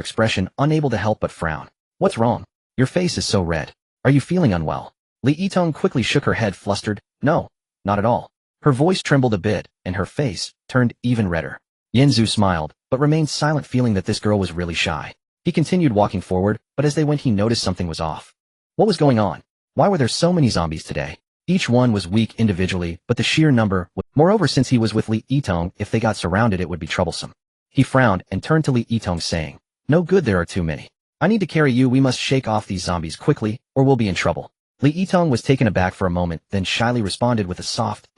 expression, unable to help but frown. What's wrong? Your face is so red. Are you feeling unwell? Li Yitong quickly shook her head, flustered. No, not at all. Her voice trembled a bit, and her face turned even redder. Yanzu smiled, but remained silent, feeling that this girl was really shy. He continued walking forward, but as they went he noticed something was off. What was going on? Why were there so many zombies today? Each one was weak individually, but the sheer number was... Moreover, since he was with Li Yitong, if they got surrounded it would be troublesome. He frowned and turned to Li Yitong, saying, No good, there are too many. I need to carry you. We must shake off these zombies quickly, or we'll be in trouble. Li Yitong was taken aback for a moment, then shyly responded with a soft,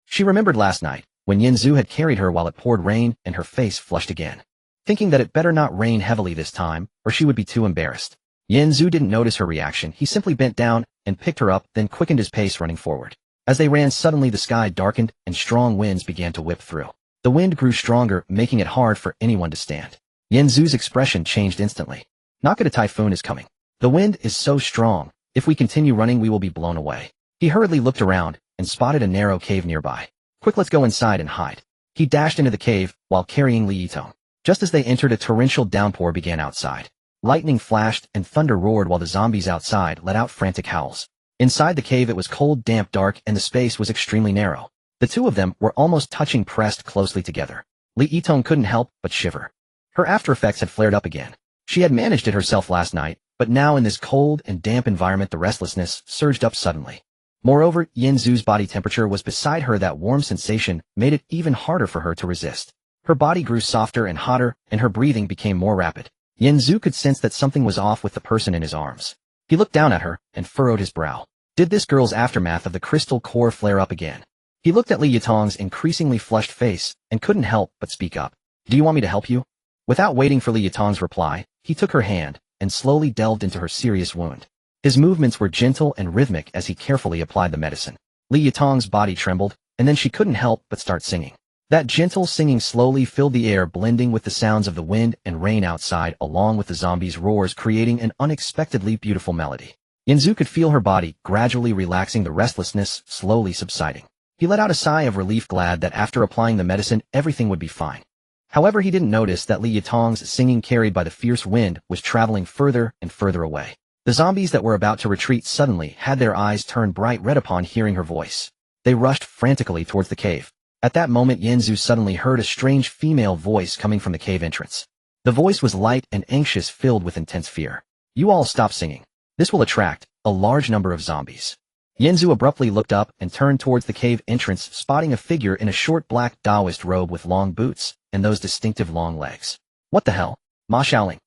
She remembered last night, when Yanzu had carried her while it poured rain, and her face flushed again. Thinking that it better not rain heavily this time, or she would be too embarrassed. Yanzu didn't notice her reaction. He simply bent down and picked her up, then quickened his pace, running forward. As they ran, suddenly the sky darkened, and strong winds began to whip through. The wind grew stronger, making it hard for anyone to stand. Yanzu's expression changed instantly. Not good, a typhoon is coming. The wind is so strong. If we continue running we will be blown away. He hurriedly looked around and spotted a narrow cave nearby. Quick, let's go inside and hide. He dashed into the cave while carrying Li Yitong. Just as they entered, a torrential downpour began outside. Lightning flashed and thunder roared while the zombies outside let out frantic howls. Inside the cave it was cold, damp, dark, and the space was extremely narrow. The two of them were almost touching, pressed closely together. Li Yitong couldn't help but shiver. Her after effects had flared up again. She had managed it herself last night, but now in this cold and damp environment the restlessness surged up suddenly. Moreover, Yanzu's body temperature was beside her. That warm sensation made it even harder for her to resist. Her body grew softer and hotter, and her breathing became more rapid. Yanzu could sense that something was off with the person in his arms. He looked down at her and furrowed his brow. Did this girl's aftermath of the crystal core flare up again? He looked at Li Yitong's increasingly flushed face and couldn't help but speak up. Do you want me to help you? Without waiting for Li Yitong's reply, he took her hand and slowly delved into her serious wound. His movements were gentle and rhythmic as he carefully applied the medicine. Li Yitong's body trembled, and then she couldn't help but start singing. That gentle singing slowly filled the air, blending with the sounds of the wind and rain outside along with the zombies' roars, creating an unexpectedly beautiful melody. Yanzu could feel her body gradually relaxing, the restlessness slowly subsiding. He let out a sigh of relief, glad that after applying the medicine everything would be fine. However, he didn't notice that Li Yitong's singing, carried by the fierce wind, was traveling further and further away. The zombies that were about to retreat suddenly had their eyes turned bright red upon hearing her voice. They rushed frantically towards the cave. At that moment, Yanzu suddenly heard a strange female voice coming from the cave entrance. The voice was light and anxious, filled with intense fear. "You all stop singing. This will attract a large number of zombies." Yanzu abruptly looked up and turned towards the cave entrance, spotting a figure in a short black Taoist robe with long boots and those distinctive long legs. "What the hell? Ma Shaoling."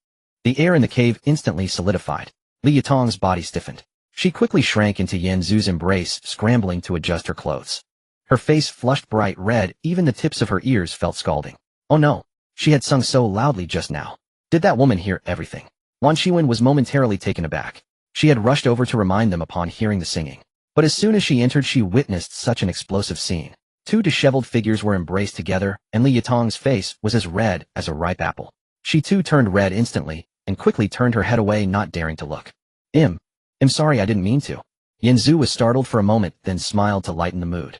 The air in the cave instantly solidified. Li Yitong's body stiffened. She quickly shrank into Yanzu's embrace, scrambling to adjust her clothes. Her face flushed bright red, even the tips of her ears felt scalding. Oh no, she had sung so loudly just now. Did that woman hear everything? Wan Shiwen was momentarily taken aback. She had rushed over to remind them upon hearing the singing. But as soon as she entered, she witnessed such an explosive scene. Two disheveled figures were embraced together, and Li Yitong's face was as red as a ripe apple. She too turned red instantly, and quickly turned her head away, not daring to look. I'm sorry, I didn't mean to." Yanzu was startled for a moment, then smiled to lighten the mood.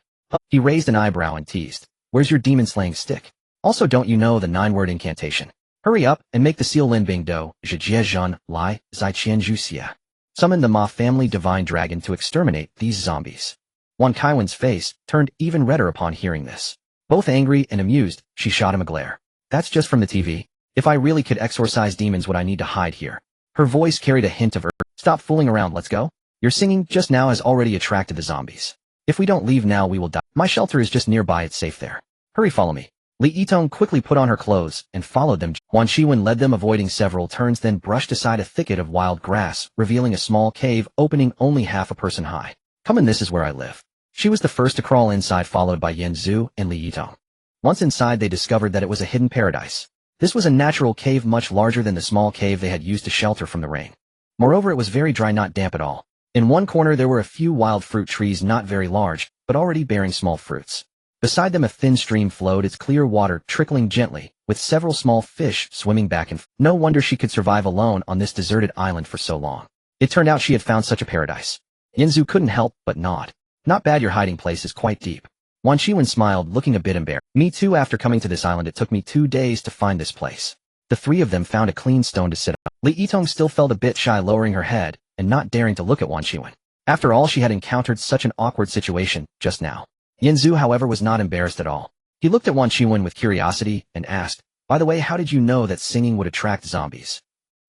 He raised an eyebrow and teased, "Where's your demon-slaying stick? Also, don't you know the 9-word incantation? Hurry up and make the seal Lin Bing Do, Zhijie Zhan, Lai, Zai Qian Zhuxia. Summon the Ma family divine dragon to exterminate these zombies." Wan Kaiwen's face turned even redder upon hearing this. Both angry and amused, she shot him a glare. "That's just from the TV. If I really could exorcise demons, would I need to hide here?" Her voice carried a hint of urgency. "Stop fooling around, let's go. Your singing just now has already attracted the zombies. If we don't leave now, we will die. My shelter is just nearby, it's safe there. Hurry, follow me." Li Yitong quickly put on her clothes and followed them. Wan Shiwen led them, avoiding several turns, then brushed aside a thicket of wild grass, revealing a small cave opening only half a person high. "Come in, this is where I live." She was the first to crawl inside, followed by Yanzu and Li Yitong. Once inside, they discovered that it was a hidden paradise. This was a natural cave much larger than the small cave they had used to shelter from the rain. Moreover, it was very dry, not damp at all. In one corner there were a few wild fruit trees, not very large, but already bearing small fruits. Beside them a thin stream flowed, its clear water trickling gently, with several small fish swimming back and forth. No wonder she could survive alone on this deserted island for so long. It turned out she had found such a paradise. Yanzu couldn't help but nod. "Not bad, your hiding place is quite deep." Wan Shiwen smiled, looking a bit embarrassed. "Me too, after coming to this island it took me 2 days to find this place." The three of them found a clean stone to sit on. Li Yitong still felt a bit shy, lowering her head and not daring to look at Wan Shiwen. After all, she had encountered such an awkward situation just now. Yanzu, however, was not embarrassed at all. He looked at Wan Shiwen with curiosity and asked, "By the way, how did you know that singing would attract zombies?"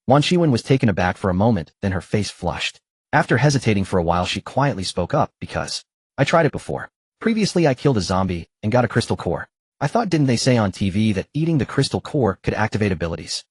Wan Shiwen was taken aback for a moment, then her face flushed. After hesitating for a while, she quietly spoke up, "Because I tried it before. Previously I killed a zombie and got a crystal core. I thought, didn't they say on TV that eating the crystal core could activate abilities?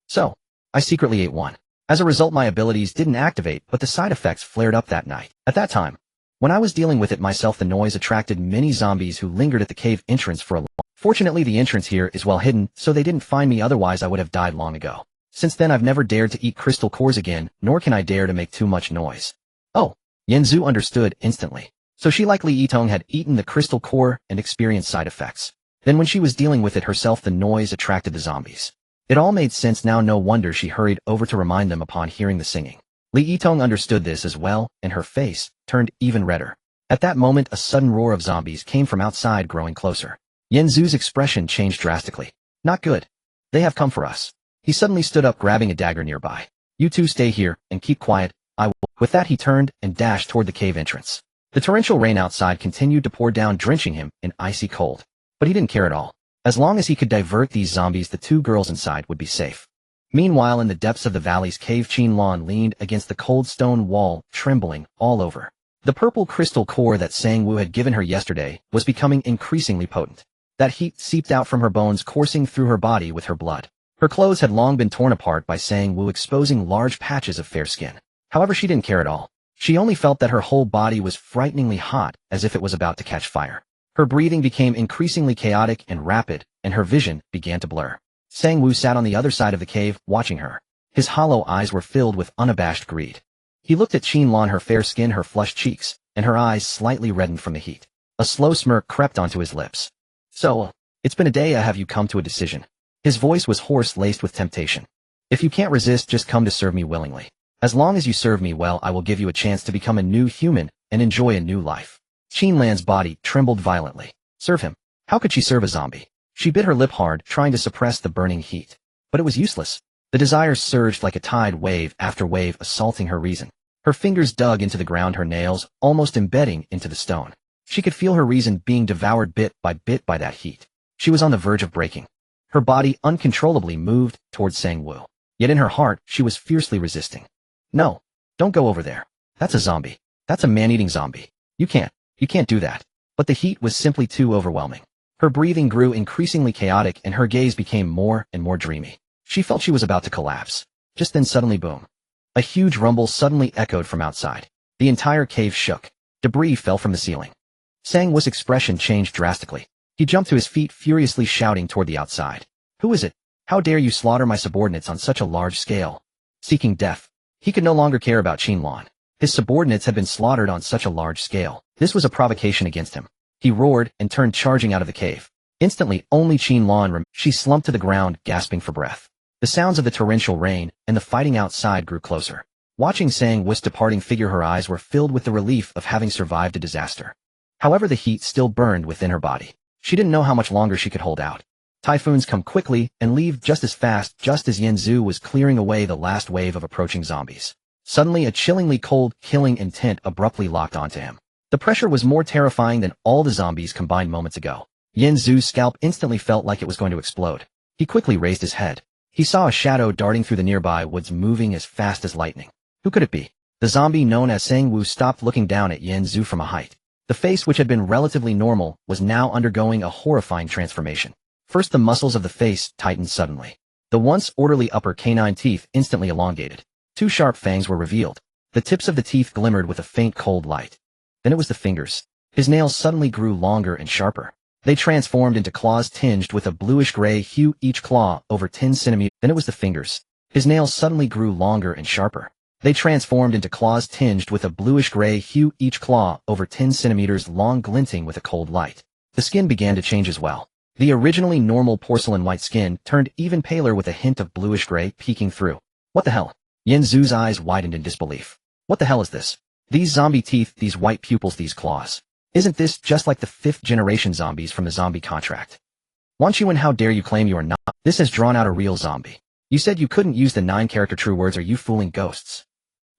So, I secretly ate one. As a result, my abilities didn't activate, but the side effects flared up that night. At that time, when I was dealing with it myself, the noise attracted many zombies who lingered at the cave entrance for a long time. Fortunately, the entrance here is well hidden, so they didn't find me, otherwise I would have died long ago. Since then I've never dared to eat crystal cores again, nor can I dare to make too much noise." Oh, Yanzu understood instantly. So she, like Li Yitong, had eaten the crystal core and experienced side effects. Then when she was dealing with it herself, the noise attracted the zombies. It all made sense now, no wonder she hurried over to remind them upon hearing the singing. Li Yitong understood this as well, and her face turned even redder. At that moment a sudden roar of zombies came from outside, growing closer. Yanzu's expression changed drastically. "Not good. They have come for us." He suddenly stood up, grabbing a dagger nearby. "You two stay here and keep quiet, I will." With that he turned and dashed toward the cave entrance. The torrential rain outside continued to pour down, drenching him in icy cold. But he didn't care at all. As long as he could divert these zombies, the two girls inside would be safe. Meanwhile, in the depths of the valley's cave, Qinlan leaned against the cold stone wall, trembling all over. The purple crystal core that Sang Wu had given her yesterday was becoming increasingly potent. That heat seeped out from her bones, coursing through her body with her blood. Her clothes had long been torn apart by Sang Wu, exposing large patches of fair skin. However, she didn't care at all. She only felt that her whole body was frighteningly hot, as if it was about to catch fire. Her breathing became increasingly chaotic and rapid, and her vision began to blur. Sang Wu sat on the other side of the cave, watching her. His hollow eyes were filled with unabashed greed. He looked at Qinlan, her fair skin, her flushed cheeks, and her eyes slightly reddened from the heat. A slow smirk crept onto his lips. So, it's been a day. Have you come to a decision? His voice was hoarse, laced with temptation. If you can't resist, just come to serve me willingly. As long as you serve me well, I will give you a chance to become a new human and enjoy a new life. Qinlan's body trembled violently. Serve him? How could she serve a zombie? She bit her lip hard, trying to suppress the burning heat. But it was useless. The desire surged like a tide, wave after wave, assaulting her reason. Her fingers dug into the ground, her nails almost embedding into the stone. She could feel her reason being devoured bit by that heat. She was on the verge of breaking. Her body uncontrollably moved towards Sang-woo. Yet in her heart, she was fiercely resisting. No, don't go over there. That's a zombie. That's a man-eating zombie. You can't do that. But the heat was simply too overwhelming. Her breathing grew increasingly chaotic and her gaze became more and more dreamy. She felt she was about to collapse. Just then suddenly, boom. A huge rumble suddenly echoed from outside. The entire cave shook. Debris fell from the ceiling. Sang-woo's expression changed drastically. He jumped to his feet, furiously shouting toward the outside. Who is it? How dare you slaughter my subordinates on such a large scale? Seeking death. He could no longer care about Qinlan. His subordinates had been slaughtered on such a large scale. This was a provocation against him. He roared and turned charging out of the cave. Instantly, only Qinlan remained. She slumped to the ground, gasping for breath. The sounds of the torrential rain and the fighting outside grew closer. Watching Sang-woo's departing figure, her eyes were filled with the relief of having survived a disaster. However, the heat still burned within her body. She didn't know how much longer she could hold out. Typhoons come quickly and leave just as fast. Just as Yanzu was clearing away the last wave of approaching zombies, suddenly a chillingly cold, killing intent abruptly locked onto him. The pressure was more terrifying than all the zombies combined moments ago. Yanzu's scalp instantly felt like it was going to explode. He quickly raised his head. He saw a shadow darting through the nearby woods, moving as fast as lightning. Who could it be? The zombie known as Sang-woo stopped, looking down at Yanzu from a height. The face, which had been relatively normal, was now undergoing a horrifying transformation. First, the muscles of the face tightened suddenly. The once orderly upper canine teeth instantly elongated. 2 sharp fangs were revealed. The tips of the teeth glimmered with a faint cold light. Then it was the fingers. His nails suddenly grew longer and sharper. They transformed into claws tinged with a bluish-gray hue, each claw over 10 centimeters. Then it was the fingers. His nails suddenly grew longer and sharper. They transformed into claws tinged with a bluish-gray hue, each claw over 10 centimeters long, glinting with a cold light. The skin began to change as well. The originally normal porcelain white skin turned even paler with a hint of bluish-gray peeking through. What the hell? Yanzu's eyes widened in disbelief. What the hell is this? These zombie teeth, these white pupils, these claws. Isn't this just like the 5th-generation zombies from the zombie contract? Wanchuan, how dare you claim you are not? This has drawn out a real zombie. You said you couldn't use the 9-character true words. Are you fooling ghosts?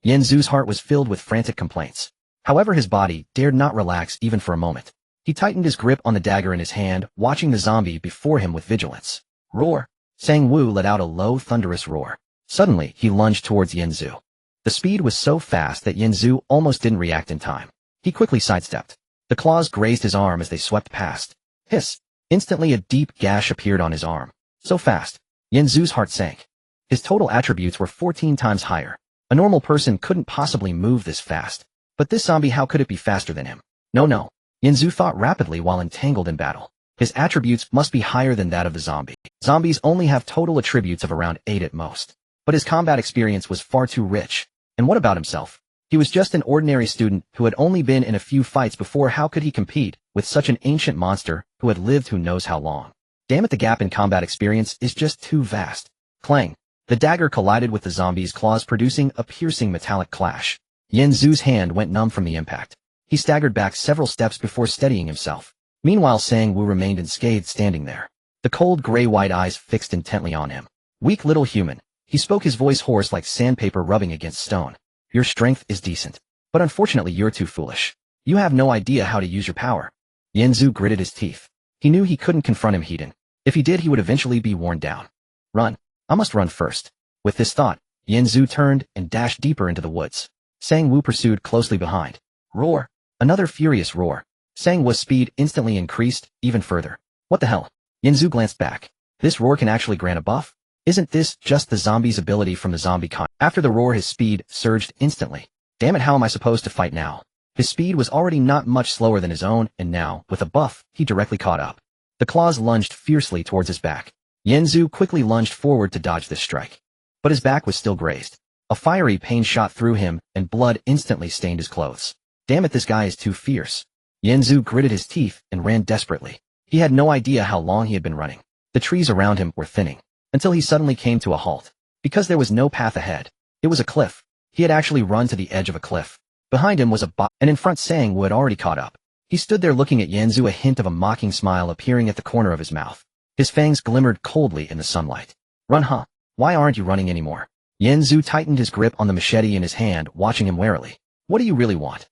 Yanzu's heart was filled with frantic complaints. However, his body dared not relax even for a moment. He tightened his grip on the dagger in his hand, watching the zombie before him with vigilance. Roar! Sang-woo let out a low, thunderous roar. Suddenly, he lunged towards Yanzu. The speed was so fast that Yanzu almost didn't react in time. He quickly sidestepped. The claws grazed his arm as they swept past. Hiss! Instantly, a deep gash appeared on his arm. So fast. Yanzu's heart sank. His total attributes were 14 times higher. A normal person couldn't possibly move this fast. But this zombie, how could it be faster than him? No. Yanzu thought rapidly while entangled in battle. His attributes must be higher than that of the zombie. Zombies only have total attributes of around 8 at most. But his combat experience was far too rich. And what about himself? He was just an ordinary student who had only been in a few fights before. How could he compete with such an ancient monster who had lived who knows how long? Damn it, the gap in combat experience is just too vast. Clang! The dagger collided with the zombie's claws, producing a piercing metallic clash. Yanzu's hand went numb from the impact. He staggered back several steps before steadying himself. Meanwhile, Sang-woo remained unscathed, standing there. The cold gray-white eyes fixed intently on him. Weak little human. He spoke, his voice hoarse like sandpaper rubbing against stone. Your strength is decent. But unfortunately, you're too foolish. You have no idea how to use your power. Yanzu gritted his teeth. He knew he couldn't confront him hidden. If he did, he would eventually be worn down. Run. I must run first. With this thought, Yanzu turned and dashed deeper into the woods. Sang-woo pursued closely behind. Roar! Another furious roar. Sang-woo's speed instantly increased even further. What the hell? Yanzu glanced back. This roar can actually grant a buff? Isn't this just the zombie's ability from the zombie con? After the roar, his speed surged instantly. Damn it, how am I supposed to fight now? His speed was already not much slower than his own, and now, with a buff, he directly caught up. The claws lunged fiercely towards his back. Yanzu quickly lunged forward to dodge this strike. But his back was still grazed. A fiery pain shot through him, and blood instantly stained his clothes. Damn it, this guy is too fierce. Yanzu gritted his teeth and ran desperately. He had no idea how long he had been running. The trees around him were thinning, until he suddenly came to a halt. Because there was no path ahead. It was a cliff. He had actually run to the edge of a cliff. Behind him was a bot, and in front Sang Woo had already caught up. He stood there looking at Yanzu, a hint of a mocking smile appearing at the corner of his mouth. His fangs glimmered coldly in the sunlight. Run, huh? Why aren't you running anymore? Yanzu tightened his grip on the machete in his hand, watching him warily. What do you really want?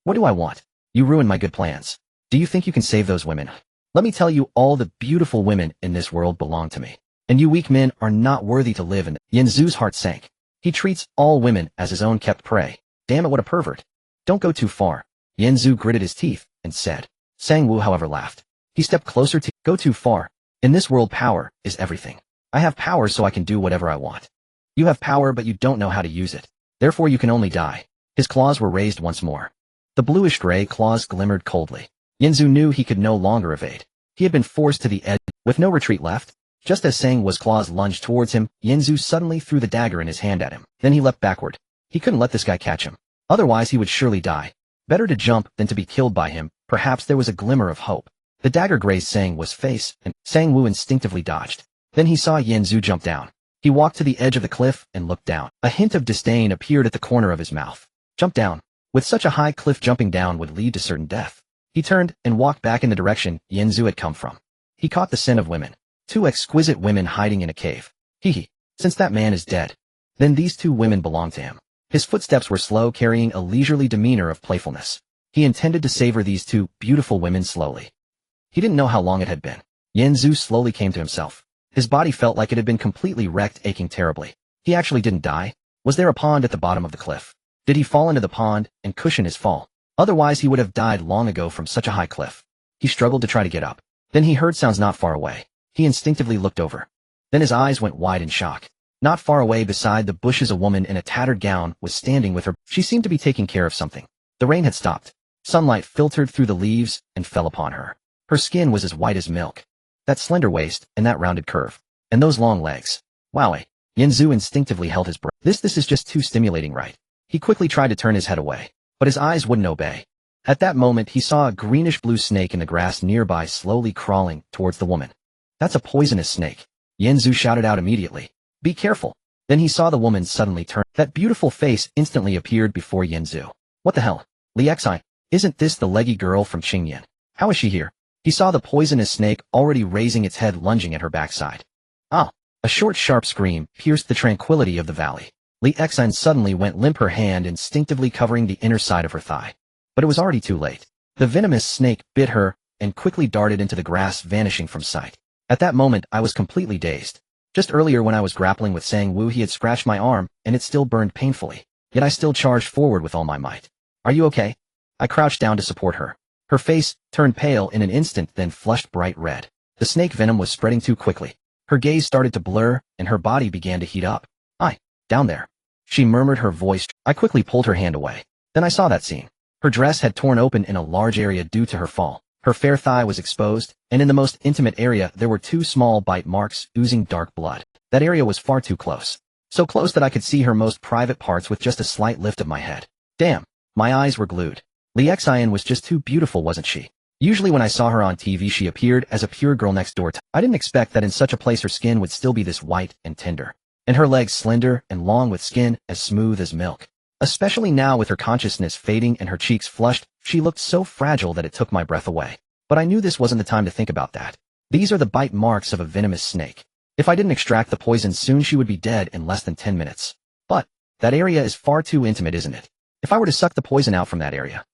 What do I want? You ruined my good plans. Do you think you can save those women? Let me tell you, all the beautiful women in this world belong to me. And you weak men are not worthy to live in. Yanzu's heart sank. He treats all women as his own kept prey. Damn it, what a pervert. Don't go too far. Yanzu gritted his teeth and said. Sang Woo, however, laughed. He stepped closer to go too far. In this world, power is everything. I have power so I can do whatever I want. You have power, but you don't know how to use it. Therefore you can only die. His claws were raised once more. The bluish-gray claws glimmered coldly. Yanzu knew he could no longer evade. He had been forced to the edge, with no retreat left. Just as Sang Woo's claws lunged towards him, Yanzu suddenly threw the dagger in his hand at him. Then he leapt backward. He couldn't let this guy catch him. Otherwise he would surely die. Better to jump than to be killed by him. Perhaps there was a glimmer of hope. The dagger grazed Sang Woo's face, and Sang Woo instinctively dodged. Then he saw Yanzu jump down. He walked to the edge of the cliff and looked down. A hint of disdain appeared at the corner of his mouth. Jump down. With such a high cliff, jumping down would lead to certain death. He turned and walked back in the direction Yanzu had come from. He caught the scent of women. 2 exquisite women hiding in a cave. Hee. Since that man is dead, then these 2 women belong to him. His footsteps were slow, carrying a leisurely demeanor of playfulness. He intended to savor these 2 beautiful women slowly. He didn't know how long it had been. Yanzu slowly came to himself. His body felt like it had been completely wrecked, aching terribly. He actually didn't die. Was there a pond at the bottom of the cliff? Did he fall into the pond and cushion his fall? Otherwise he would have died long ago from such a high cliff. He struggled to try to get up. Then he heard sounds not far away. He instinctively looked over. Then his eyes went wide in shock. Not far away beside the bushes, a woman in a tattered gown was standing with her. She seemed to be taking care of something. The rain had stopped. Sunlight filtered through the leaves and fell upon her. Her skin was as white as milk. That slender waist and that rounded curve. And those long legs. Wowie. Yanzu instinctively held his breath. This is just too stimulating, right? He quickly tried to turn his head away, but his eyes wouldn't obey. At that moment he saw a greenish-blue snake in the grass nearby, slowly crawling towards the woman. That's a poisonous snake. Yanzu shouted out immediately. Be careful. Then he saw the woman suddenly turn. That beautiful face instantly appeared before Yanzu. What the hell? Liexai, isn't this the leggy girl from Qingyan? How is she here? He saw the poisonous snake already raising its head, lunging at her backside. Ah! A short, sharp scream pierced the tranquility of the valley. Liexai suddenly went limp, her hand instinctively covering the inner side of her thigh. But it was already too late. The venomous snake bit her and quickly darted into the grass, vanishing from sight. At that moment I was completely dazed. Just earlier when I was grappling with Sang Woo, he had scratched my arm, and it still burned painfully. Yet I still charged forward with all my might. Are you okay? I crouched down to support her. Her face turned pale in an instant, then flushed bright red. The snake venom was spreading too quickly. Her gaze started to blur, and her body began to heat up. Down there. She murmured, her voice. I quickly pulled her hand away. Then I saw that scene. Her dress had torn open in a large area due to her fall. Her fair thigh was exposed, and in the most intimate area there were 2 small bite marks oozing dark blood. That area was far too close. So close that I could see her most private parts with just a slight lift of my head. Damn. My eyes were glued. Liexai was just too beautiful, wasn't she? Usually when I saw her on TV she appeared as a pure girl next door. I didn't expect that in such a place her skin would still be this white and tender. And her legs slender and long with skin as smooth as milk. Especially now with her consciousness fading and her cheeks flushed, she looked so fragile that it took my breath away. But I knew this wasn't the time to think about that. These are the bite marks of a venomous snake. If I didn't extract the poison soon she would be dead in less than 10 minutes. But that area is far too intimate, isn't it? If I were to suck the poison out from that area.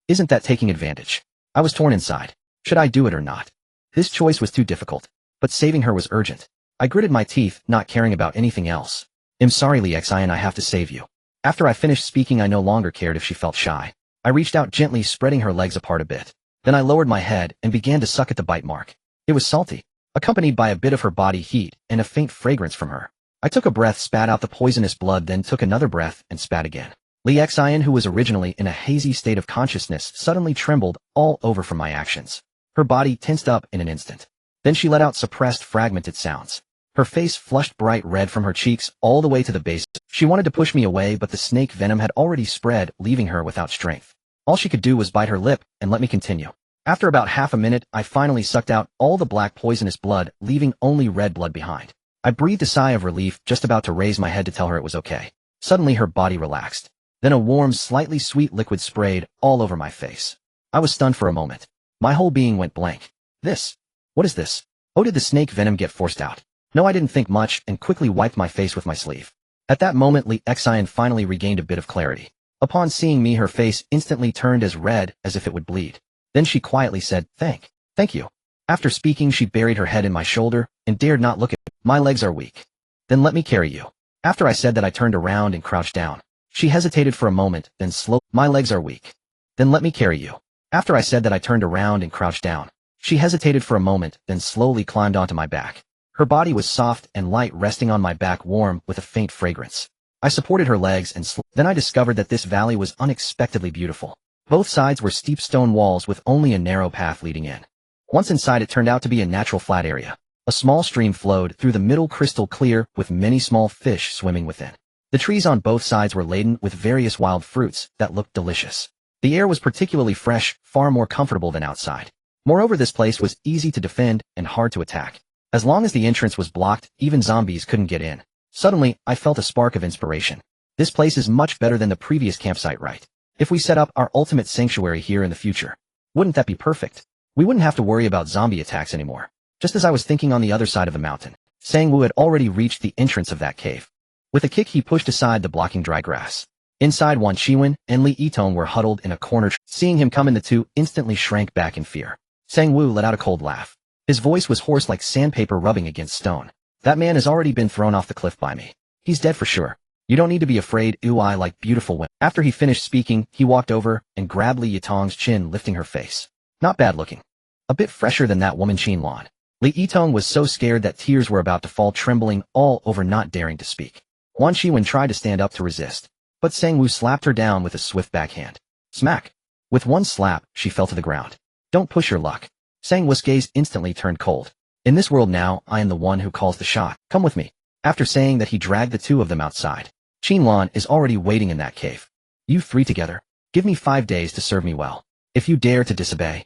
Isn't that taking advantage? I was torn inside. Should I do it or not? This choice was too difficult. But saving her was urgent. I gritted my teeth, not caring about anything else. I'm sorry, Liexai, I have to save you. After I finished speaking I no longer cared if she felt shy. I reached out gently, spreading her legs apart a bit. Then I lowered my head and began to suck at the bite mark. It was salty, accompanied by a bit of her body heat and a faint fragrance from her. I took a breath, spat out the poisonous blood, then took another breath and spat again. Liexai, who was originally in a hazy state of consciousness, suddenly trembled all over from my actions. Her body tensed up in an instant. Then she let out suppressed, fragmented sounds. Her face flushed bright red from her cheeks all the way to the base. She wanted to push me away, but the snake venom had already spread, leaving her without strength. All she could do was bite her lip and let me continue. After about half a minute, I finally sucked out all the black poisonous blood, leaving only red blood behind. I breathed a sigh of relief, just about to raise my head to tell her it was okay. Suddenly her body relaxed. Then a warm, slightly sweet liquid sprayed all over my face. I was stunned for a moment. My whole being went blank. This? What is this? Oh, did the snake venom get forced out? No, I didn't think much and quickly wiped my face with my sleeve. At that moment, Lixian finally regained a bit of clarity. Upon seeing me, her face instantly turned as red as if it would bleed. Then she quietly said, Thank you. After speaking, she buried her head in my shoulder and dared not look at me. My legs are weak. Then let me carry you. After I said that, I turned around and crouched down. She hesitated for a moment, then slowly, my legs are weak. Then let me carry you. After I said that, I turned around and crouched down. She hesitated for a moment, then slowly climbed onto my back. Her body was soft and light, resting on my back, warm with a faint fragrance. I supported her legs and then I discovered that this valley was unexpectedly beautiful. Both sides were steep stone walls with only a narrow path leading in. Once inside, it turned out to be a natural flat area. A small stream flowed through the middle, crystal clear, with many small fish swimming within. The trees on both sides were laden with various wild fruits that looked delicious. The air was particularly fresh, far more comfortable than outside. Moreover, this place was easy to defend and hard to attack. As long as the entrance was blocked, even zombies couldn't get in. Suddenly, I felt a spark of inspiration. This place is much better than the previous campsite, right? If we set up our ultimate sanctuary here in the future, wouldn't that be perfect? We wouldn't have to worry about zombie attacks anymore. Just as I was thinking, on the other side of the mountain, Sang-woo had already reached the entrance of that cave. With a kick, he pushed aside the blocking dry grass. Inside, Wan Chiwen and Li Yitong were huddled in a corner. Seeing him come in, the two instantly shrank back in fear. Sang-woo let out a cold laugh. His voice was hoarse like sandpaper rubbing against stone. That man has already been thrown off the cliff by me. He's dead for sure. You don't need to be afraid. Ooh, I like beautiful women. After he finished speaking, he walked over and grabbed Li Yitong's chin, lifting her face. Not bad looking. A bit fresher than that woman Qin Lan. Li Yitong was so scared that tears were about to fall, trembling all over, not daring to speak. Wan Chiwen tried to stand up to resist, but Sang-woo slapped her down with a swift backhand. Smack! With one slap, she fell to the ground. Don't push your luck. Sang-woo's gaze instantly turned cold. In this world now, I am the one who calls the shot. Come with me. After saying that, he dragged the two of them outside. Qin Lan is already waiting in that cave. You three together. Give me 5 days to serve me well. If you dare to disobey,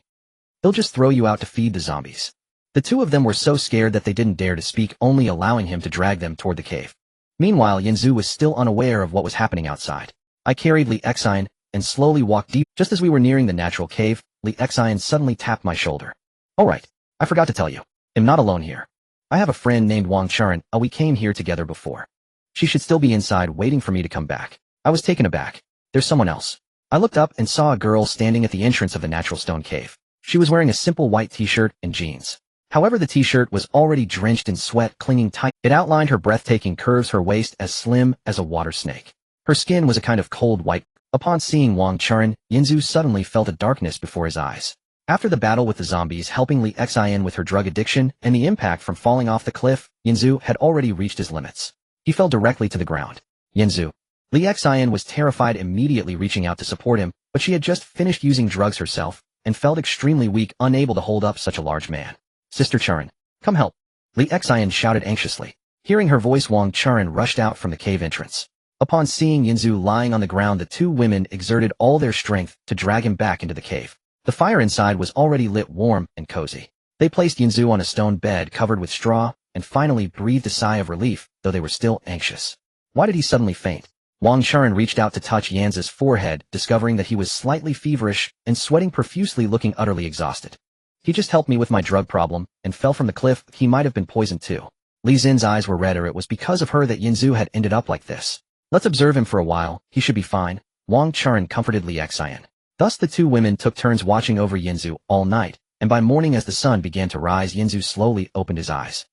they'll just throw you out to feed the zombies. The two of them were so scared that they didn't dare to speak, only allowing him to drag them toward the cave. Meanwhile, Yanzu was still unaware of what was happening outside. I carried Lixian and slowly walked deep. Just as we were nearing the natural cave, Lixian suddenly tapped my shoulder. Alright, I forgot to tell you. I'm not alone here. I have a friend named Wang Churen. We came here together before. She should still be inside waiting for me to come back. I was taken aback. There's someone else. I looked up and saw a girl standing at the entrance of the natural stone cave. She was wearing a simple white t-shirt and jeans. However, the t-shirt was already drenched in sweat, clinging tight. It outlined her breathtaking curves, her waist as slim as a water snake. Her skin was a kind of cold white. Upon seeing Wang Churen, Yanzu suddenly felt a darkness before his eyes. After the battle with the zombies, helping Lixian with her drug addiction, and the impact from falling off the cliff, Yanzu had already reached his limits. He fell directly to the ground. Yanzu. Lixian was terrified, immediately reaching out to support him, but she had just finished using drugs herself, and felt extremely weak, unable to hold up such a large man. Sister Churen, come help. Lixian shouted anxiously. Hearing her voice, Wang Churen rushed out from the cave entrance. Upon seeing Yanzu lying on the ground, the two women exerted all their strength to drag him back into the cave. The fire inside was already lit, warm and cozy. They placed Yanzu on a stone bed covered with straw, and finally breathed a sigh of relief, though they were still anxious. Why did he suddenly faint? Wang Churen reached out to touch Yanzu's forehead, discovering that he was slightly feverish and sweating profusely, looking utterly exhausted. He just helped me with my drug problem, and fell from the cliff. He might have been poisoned too. Li Zin's eyes were redder. It was because of her that Yanzu had ended up like this. Let's observe him for a while. He should be fine. Wang Churen comforted Lixian. Thus the two women took turns watching over Yanzu all night, and by morning, as the sun began to rise, Yanzu slowly opened his eyes.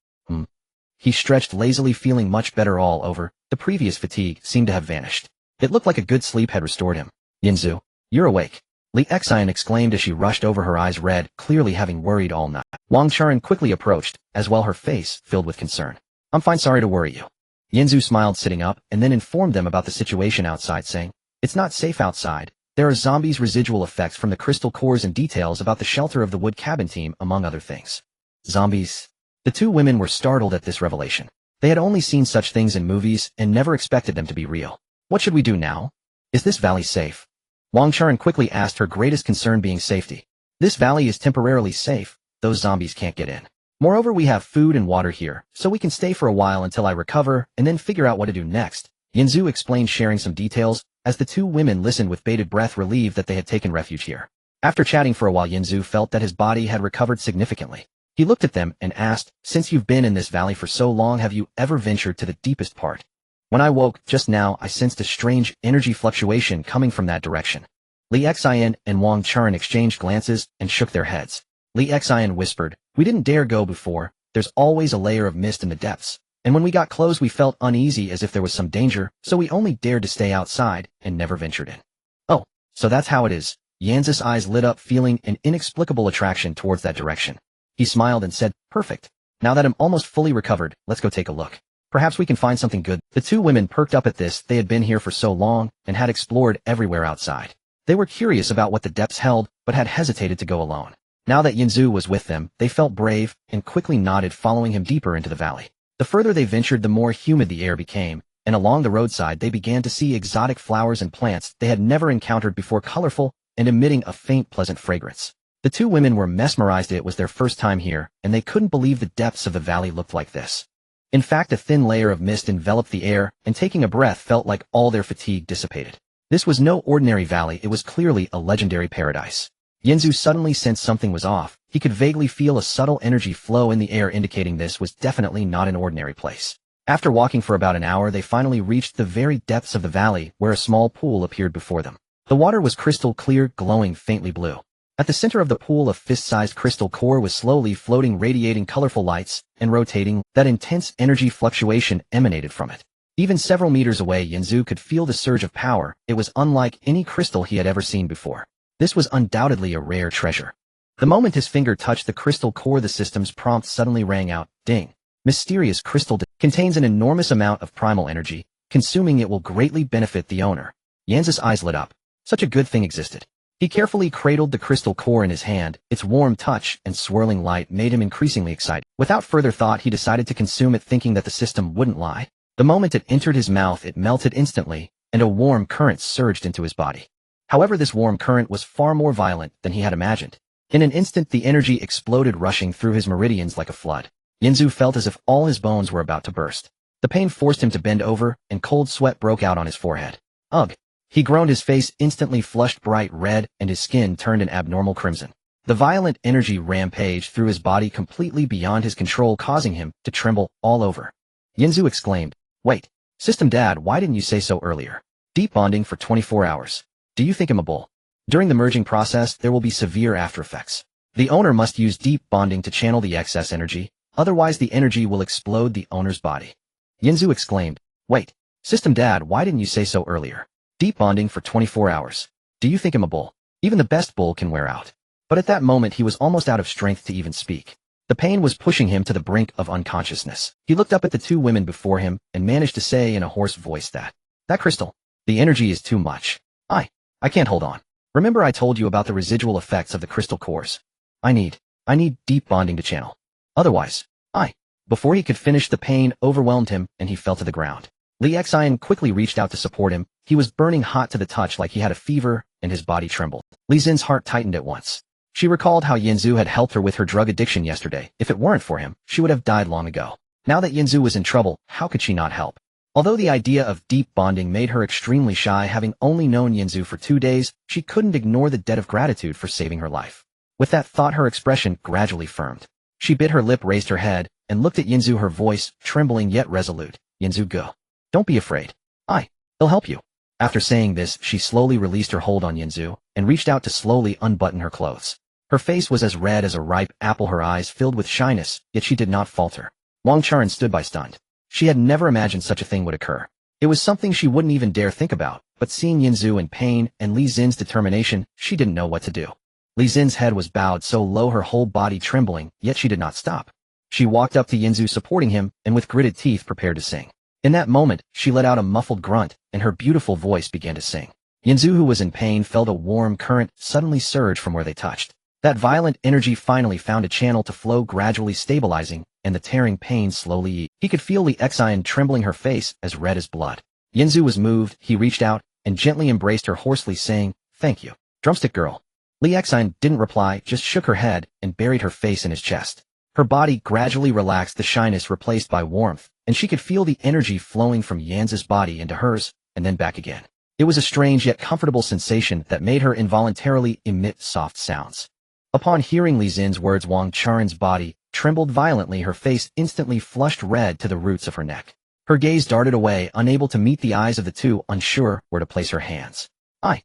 He stretched lazily, feeling much better all over. The previous fatigue seemed to have vanished. It looked like a good sleep had restored him. Yanzu, you're awake. Lixian exclaimed as she rushed over, her eyes red, clearly having worried all night. Wang Churen quickly approached, as well, her face filled with concern. I'm fine, sorry to worry you. Yanzu smiled, sitting up, and then informed them about the situation outside, saying, It's not safe outside. There are zombies, residual effects from the crystal cores, and details about the shelter of the wood cabin team, among other things. Zombies? The two women were startled at this revelation. They had only seen such things in movies and never expected them to be real. What should we do now? Is this valley safe? Wang Churen quickly asked, her greatest concern being safety. This valley is temporarily safe. Those zombies can't get in. Moreover, we have food and water here, so we can stay for a while until I recover and then figure out what to do next. Yanzu explained, sharing some details, as the two women listened with bated breath, relieved that they had taken refuge here. After chatting for a while, Yanzu felt that his body had recovered significantly. He looked at them and asked, since you've been in this valley for so long, have you ever ventured to the deepest part? When I woke just now, I sensed a strange energy fluctuation coming from that direction. Li Xian and Wang Churen exchanged glances and shook their heads. Li Xian whispered, we didn't dare go before. There's always a layer of mist in the depths, and when we got close we felt uneasy as if there was some danger, so we only dared to stay outside and never ventured in. Oh, so that's how it is. Yanzi's eyes lit up, feeling an inexplicable attraction towards that direction. He smiled and said, perfect. Now that I'm almost fully recovered, let's go take a look. Perhaps we can find something good. The two women perked up at this. They had been here for so long and had explored everywhere outside. They were curious about what the depths held, but had hesitated to go alone. Now that Yanzu was with them, they felt brave and quickly nodded, following him deeper into the valley. The further they ventured, the more humid the air became, and along the roadside they began to see exotic flowers and plants they had never encountered before, colorful and emitting a faint, pleasant fragrance. The two women were mesmerized. It was their first time here, and they couldn't believe the depths of the valley looked like this. In fact, a thin layer of mist enveloped the air, and taking a breath felt like all their fatigue dissipated. This was no ordinary valley, it was clearly a legendary paradise. Yanzu suddenly sensed something was off. He could vaguely feel a subtle energy flow in the air, indicating this was definitely not an ordinary place. After walking for about an hour, they finally reached the very depths of the valley, where a small pool appeared before them. The water was crystal clear, glowing faintly blue. At the center of the pool, a fist-sized crystal core was slowly floating, radiating colorful lights and rotating. That intense energy fluctuation emanated from it. Even several meters away, Yanzu could feel the surge of power. It was unlike any crystal he had ever seen before. This was undoubtedly a rare treasure. The moment his finger touched the crystal core, the system's prompt suddenly rang out. Ding. Mysterious crystal contains an enormous amount of primal energy. Consuming it will greatly benefit the owner. Yanzu's eyes lit up. Such a good thing existed. He carefully cradled the crystal core in his hand. Its warm touch and swirling light made him increasingly excited. Without further thought, he decided to consume it, thinking that the system wouldn't lie. The moment it entered his mouth, it melted instantly, and a warm current surged into his body. However, this warm current was far more violent than he had imagined. In an instant, the energy exploded, rushing through his meridians like a flood. Yanzu felt as if all his bones were about to burst. The pain forced him to bend over, and cold sweat broke out on his forehead. Ugh! He groaned, his face instantly flushed bright red, and his skin turned an abnormal crimson. The violent energy rampaged through his body completely beyond his control, causing him to tremble all over. Yanzu exclaimed, wait, System Dad, why didn't you say so earlier? Deep bonding for 24 hours. Do you think I'm a bull? During the merging process, there will be severe after effects. The owner must use deep bonding to channel the excess energy, otherwise the energy will explode the owner's body. Yanzu exclaimed, wait, System Dad, why didn't you say so earlier? Deep bonding for 24 hours. Do you think I'm a bull? Even the best bull can wear out. But at that moment he was almost out of strength to even speak. The pain was pushing him to the brink of unconsciousness. He looked up at the two women before him and managed to say in a hoarse voice that crystal, the energy is too much. I can't hold on. Remember I told you about the residual effects of the crystal cores. I need deep bonding to channel. Otherwise, Before he could finish, the pain overwhelmed him and he fell to the ground. Li Xian quickly reached out to support him. He was burning hot to the touch, like he had a fever, and his body trembled. Li Xin's heart tightened at once. She recalled how Yanzu had helped her with her drug addiction yesterday. If it weren't for him, she would have died long ago. Now that Yanzu was in trouble, how could she not help? Although the idea of deep bonding made her extremely shy, having only known Yanzu for 2 days, she couldn't ignore the debt of gratitude for saving her life. With that thought, her expression gradually firmed. She bit her lip, raised her head, and looked at Yanzu, her voice trembling yet resolute. Yanzu, go. Don't be afraid. He'll help you. After saying this, she slowly released her hold on Yanzu and reached out to slowly unbutton her clothes. Her face was as red as a ripe apple, her eyes filled with shyness, yet she did not falter. Wang Churen stood by, stunned. She had never imagined such a thing would occur. It was something she wouldn't even dare think about, but seeing Yanzu in pain and Li Xin's determination, she didn't know what to do. Li Xin's head was bowed so low, her whole body trembling, yet she did not stop. She walked up to Yanzu, supporting him, and with gritted teeth prepared to sing. In that moment, she let out a muffled grunt, and her beautiful voice began to sing. Yanzu, who was in pain, felt a warm current suddenly surge from where they touched. That violent energy finally found a channel to flow, gradually stabilizing, and the tearing pain slowly eased. He could feel Li Xian trembling, her face as red as blood. Yanzu was moved. He reached out and gently embraced her, hoarsely saying, "Thank you, drumstick girl." Li Xian didn't reply, just shook her head and buried her face in his chest. Her body gradually relaxed, the shyness replaced by warmth, and she could feel the energy flowing from Yanzu's body into hers, and then back again. It was a strange yet comfortable sensation that made her involuntarily emit soft sounds. Upon hearing Li Xin's words, Wang Charen's body trembled violently, her face instantly flushed red to the roots of her neck. Her gaze darted away, unable to meet the eyes of the two, unsure where to place her hands. I,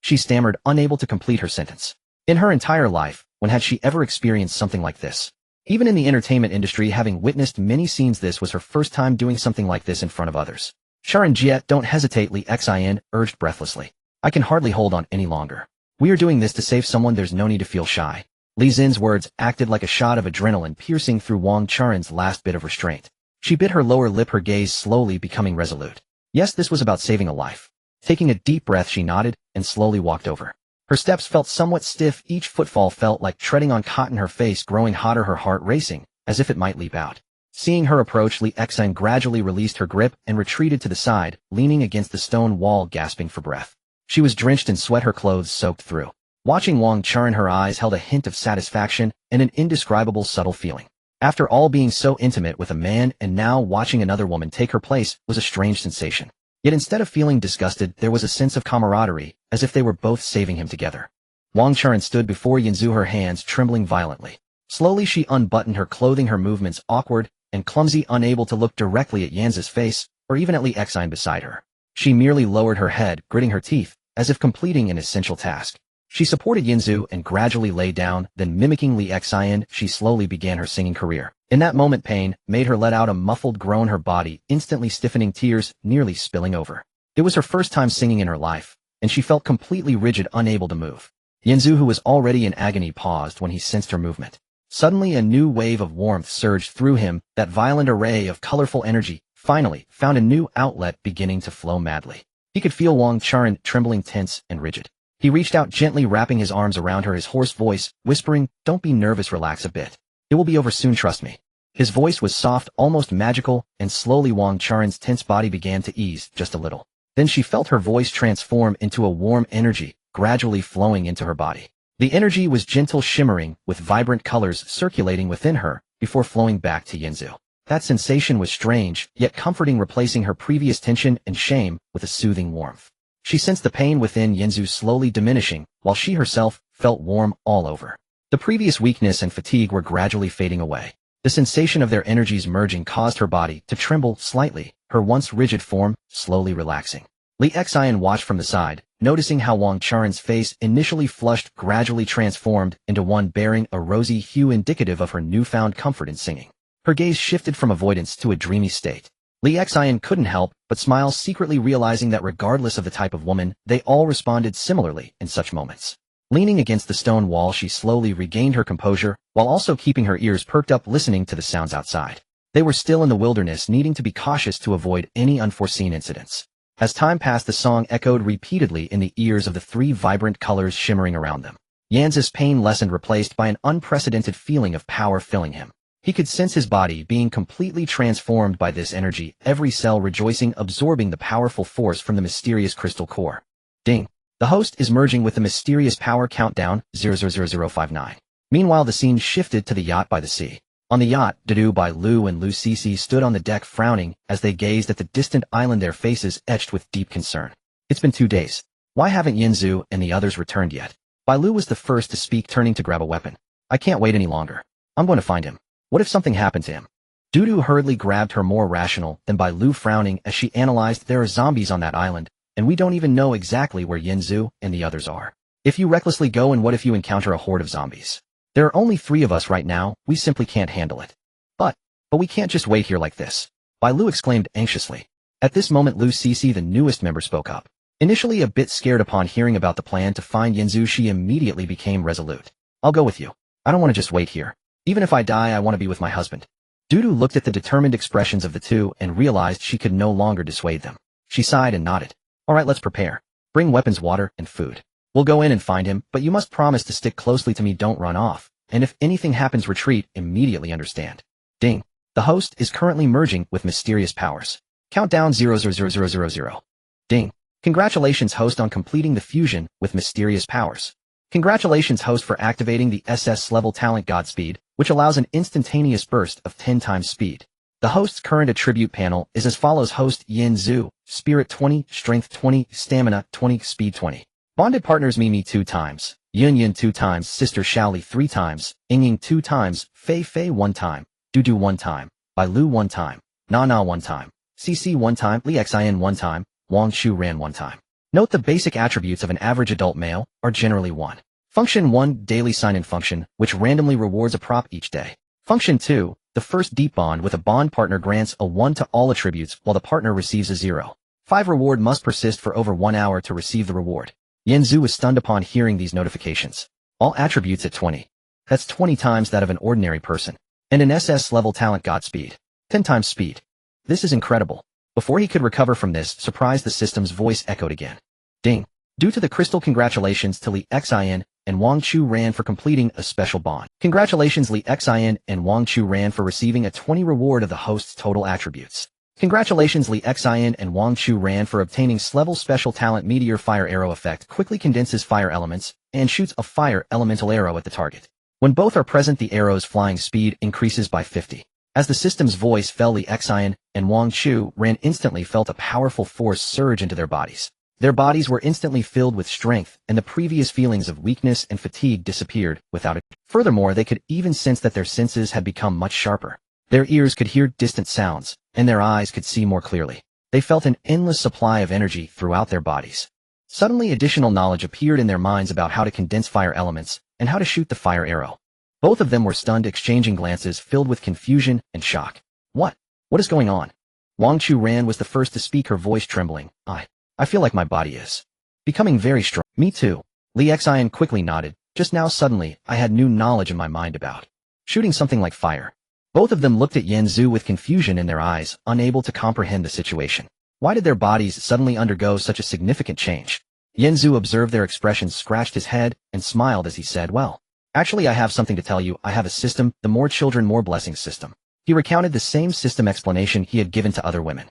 she stammered, unable to complete her sentence. In her entire life, when had she ever experienced something like this? Even in the entertainment industry, having witnessed many scenes, this was her first time doing something like this in front of others. Sharon Jie, don't hesitate, Li Xian urged breathlessly. I can hardly hold on any longer. We are doing this to save someone, there's no need to feel shy. Li Xin's words acted like a shot of adrenaline, piercing through Wang Charen's last bit of restraint. She bit her lower lip, her gaze slowly becoming resolute. Yes, this was about saving a life. Taking a deep breath, she nodded and slowly walked over. Her steps felt somewhat stiff, each footfall felt like treading on cotton, her face growing hotter, her heart racing, as if it might leap out. Seeing her approach, Li Xian gradually released her grip and retreated to the side, leaning against the stone wall, gasping for breath. She was drenched in sweat, her clothes soaked through. Watching Wang Charen, her eyes held a hint of satisfaction and an indescribable subtle feeling. After all, being so intimate with a man and now watching another woman take her place was a strange sensation. Yet instead of feeling disgusted, there was a sense of camaraderie, as if they were both saving him together. Wang Charen stood before Yanzu, her hands trembling violently. Slowly she unbuttoned her clothing, her movements awkward and clumsy, unable to look directly at Yanzu's face or even at Li Xian beside her. She merely lowered her head, gritting her teeth, as if completing an essential task. She supported Yanzu and gradually lay down, then mimicking Li Xian, she slowly began her singing career. In that moment, pain made her let out a muffled groan, her body instantly stiffening, tears nearly spilling over. It was her first time singing in her life, and she felt completely rigid, unable to move. Yanzu, who was already in agony, paused when he sensed her movement. Suddenly a new wave of warmth surged through him, that violent array of colorful energy finally found a new outlet, beginning to flow madly. He could feel Wang Charen trembling, tense and rigid. He reached out, gently wrapping his arms around her, his hoarse voice whispering, "Don't be nervous, relax a bit. It will be over soon, trust me." His voice was soft, almost magical, and slowly Wang Charen's tense body began to ease just a little. Then she felt her voice transform into a warm energy, gradually flowing into her body. The energy was gentle, shimmering, with vibrant colors circulating within her, before flowing back to Yanzu. That sensation was strange, yet comforting, replacing her previous tension and shame with a soothing warmth. She sensed the pain within Yanzu slowly diminishing, while she herself felt warm all over. The previous weakness and fatigue were gradually fading away. The sensation of their energies merging caused her body to tremble slightly, her once rigid form slowly relaxing. Li Xian watched from the side, noticing how Wang Charen's face, initially flushed, gradually transformed into one bearing a rosy hue, indicative of her newfound comfort in singing. Her gaze shifted from avoidance to a dreamy state. Li Xian couldn't help but smile, secretly realizing that regardless of the type of woman, they all responded similarly in such moments. Leaning against the stone wall, she slowly regained her composure, while also keeping her ears perked up, listening to the sounds outside. They were still in the wilderness, needing to be cautious to avoid any unforeseen incidents. As time passed, the song echoed repeatedly in the ears of the three, vibrant colors shimmering around them. Yanzu's pain lessened, replaced by an unprecedented feeling of power filling him. He could sense his body being completely transformed by this energy, every cell rejoicing, absorbing the powerful force from the mysterious crystal core. Ding! The host is merging with the mysterious power. Countdown 000059. Meanwhile, the scene shifted to the yacht by the sea. On the yacht, Dudu, Bai Lu and Lu Cece stood on the deck, frowning as they gazed at the distant island, their faces etched with deep concern. It's been 2 days. Why haven't Yanzu and the others returned yet? Bai Lu was the first to speak, turning to grab a weapon. I can't wait any longer. I'm going to find him. What if something happened to him? Dudu hurriedly grabbed her, more rational than Bai Lu, frowning as she analyzed, there are zombies on that island, and we don't even know exactly where Yanzu and the others are. If you recklessly go, and what if you encounter a horde of zombies? There are only 3 of us right now, we simply can't handle it. But we can't just wait here like this. Bai Lu exclaimed anxiously. At this moment, Lu Cece, the newest member, spoke up. Initially a bit scared upon hearing about the plan to find Yanzu, she immediately became resolute. I'll go with you. I don't want to just wait here. Even if I die, I want to be with my husband. Dudu looked at the determined expressions of the two and realized she could no longer dissuade them. She sighed and nodded. All right, let's prepare. Bring weapons, water, and food. We'll go in and find him, but you must promise to stick closely to me, don't run off. And if anything happens, retreat, immediately, understand? Ding. The host is currently merging with mysterious powers. Countdown 00000. Ding. Congratulations, host, on completing the fusion with mysterious powers. Congratulations, host, for activating the SS level talent Godspeed, which allows an instantaneous burst of 10 times speed. The host's current attribute panel is as follows: Host Yin Zhu, Spirit 20, Strength 20, Stamina 20, Speed 20. Bonded partners: Mimi 2 times, Yun Yin 2 times, Sister Shaoli 3 times, Ying 2 times, Fei Fei 1 time, Dudu 1 time, Bai Lu 1 time, Na Na 1 time, CC 1 time, Li Xin 1 time, Wang Chu Ran 1 time. Note the basic attributes of an average adult male are generally 1. Function 1, Daily Sign-In Function, which randomly rewards a prop each day. Function 2, the first deep bond with a bond partner grants a 1 to all attributes while the partner receives a 0. 5 reward must persist for over 1 hour to receive the reward. Yin Zhu was stunned upon hearing these notifications. All attributes at 20. That's 20 times that of an ordinary person. And an SS level talent Godspeed. 10 times speed. This is incredible. Before he could recover from this surprise, the system's voice echoed again. Ding. Due to the crystal, congratulations to Li Xin and Wang Chu Ran for completing a special bond. Congratulations, Li Xin and Wang Chu Ran, for receiving a 20 reward of the host's total attributes. Congratulations, Li Xin and Wang Chu Ran, for obtaining level special talent Meteor Fire Arrow effect, quickly condenses fire elements and shoots a fire elemental arrow at the target. When both are present, the arrow's flying speed increases by 50. As the system's voice fell, Li Xin and Wang Chu Ran instantly felt a powerful force surge into their bodies. Their bodies were instantly filled with strength, and the previous feelings of weakness and fatigue disappeared without it. Furthermore, they could even sense that their senses had become much sharper. Their ears could hear distant sounds, and their eyes could see more clearly. They felt an endless supply of energy throughout their bodies. Suddenly, additional knowledge appeared in their minds about how to condense fire elements and how to shoot the fire arrow. Both of them were stunned, exchanging glances filled with confusion and shock. What is going on? Wang Chu Ran was the first to speak, her voice trembling. I feel like my body is becoming very strong. Me too. Li Xin quickly nodded. Just now, suddenly, I had new knowledge in my mind about shooting something like fire. Both of them looked at Yin Zhu with confusion in their eyes, unable to comprehend the situation. Why did their bodies suddenly undergo such a significant change? Yin Zhu observed their expressions, scratched his head, and smiled as he said, well, actually, I have something to tell you. I have a system, the More Children, More Blessings system. He recounted the same system explanation he had given to other women.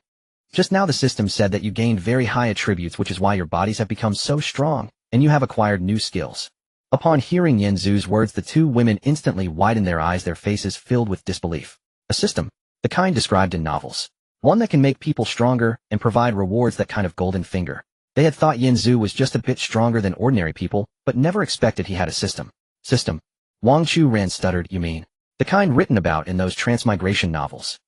Just now, the system said that you gained very high attributes, which is why your bodies have become so strong, and you have acquired new skills. Upon hearing Yin Zhu's words, the two women instantly widened their eyes, their faces filled with disbelief. A system, the kind described in novels. One that can make people stronger and provide rewards, that kind of golden finger. They had thought Yin Zhu was just a bit stronger than ordinary people, but never expected he had a system. System. Wang Chu Ran stuttered, you mean the kind written about in those transmigration novels?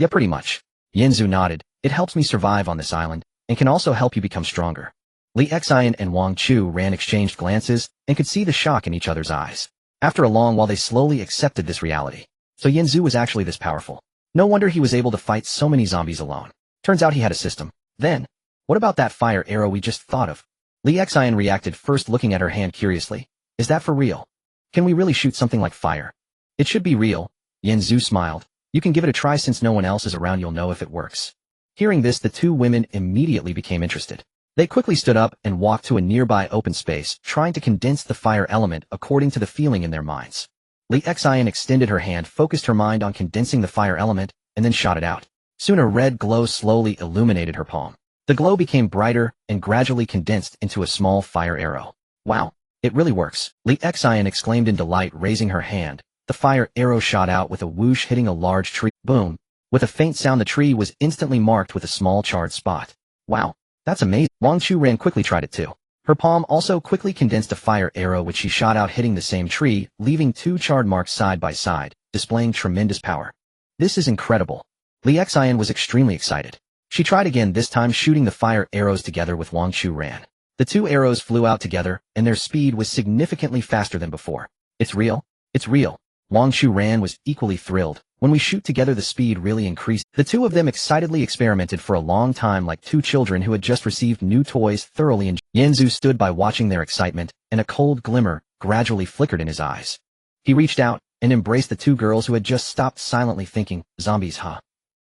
Yeah, pretty much. Yin Zhu nodded. It helps me survive on this island, and can also help you become stronger. Li Xin and Wang Chu Ran exchanged glances, and could see the shock in each other's eyes. After a long while, they slowly accepted this reality. So Yin Zhu was actually this powerful. No wonder he was able to fight so many zombies alone. Turns out he had a system. Then, what about that fire arrow we just thought of? Li Xin reacted, first looking at her hand curiously. Is that for real? Can we really shoot something like fire? It should be real. Yin Zhu smiled. You can give it a try. Since no one else is around, you'll know if it works. Hearing this, the two women immediately became interested. They quickly stood up and walked to a nearby open space, trying to condense the fire element according to the feeling in their minds. Li Xin extended her hand, focused her mind on condensing the fire element, and then shot it out. Soon a red glow slowly illuminated her palm. The glow became brighter and gradually condensed into a small fire arrow. Wow, it really works. Li Xin exclaimed in delight, raising her hand. The fire arrow shot out with a whoosh, hitting a large tree. Boom. With a faint sound, the tree was instantly marked with a small charred spot. Wow, that's amazing. Wang Chu Ran quickly tried it too. Her palm also quickly condensed a fire arrow, which she shot out, hitting the same tree, leaving two charred marks side by side, displaying tremendous power. This is incredible. Li Xin was extremely excited. She tried again, this time shooting the fire arrows together with Wang Chu Ran. The two arrows flew out together, and their speed was significantly faster than before. It's real. It's real. Wang Chu Ran was equally thrilled. When we shoot together, the speed really increased. The two of them excitedly experimented for a long time, like two children who had just received new toys, thoroughly enjoying. Yin Zhu stood by watching their excitement, and a cold glimmer gradually flickered in his eyes. He reached out and embraced the two girls who had just stopped, silently thinking, zombies, huh?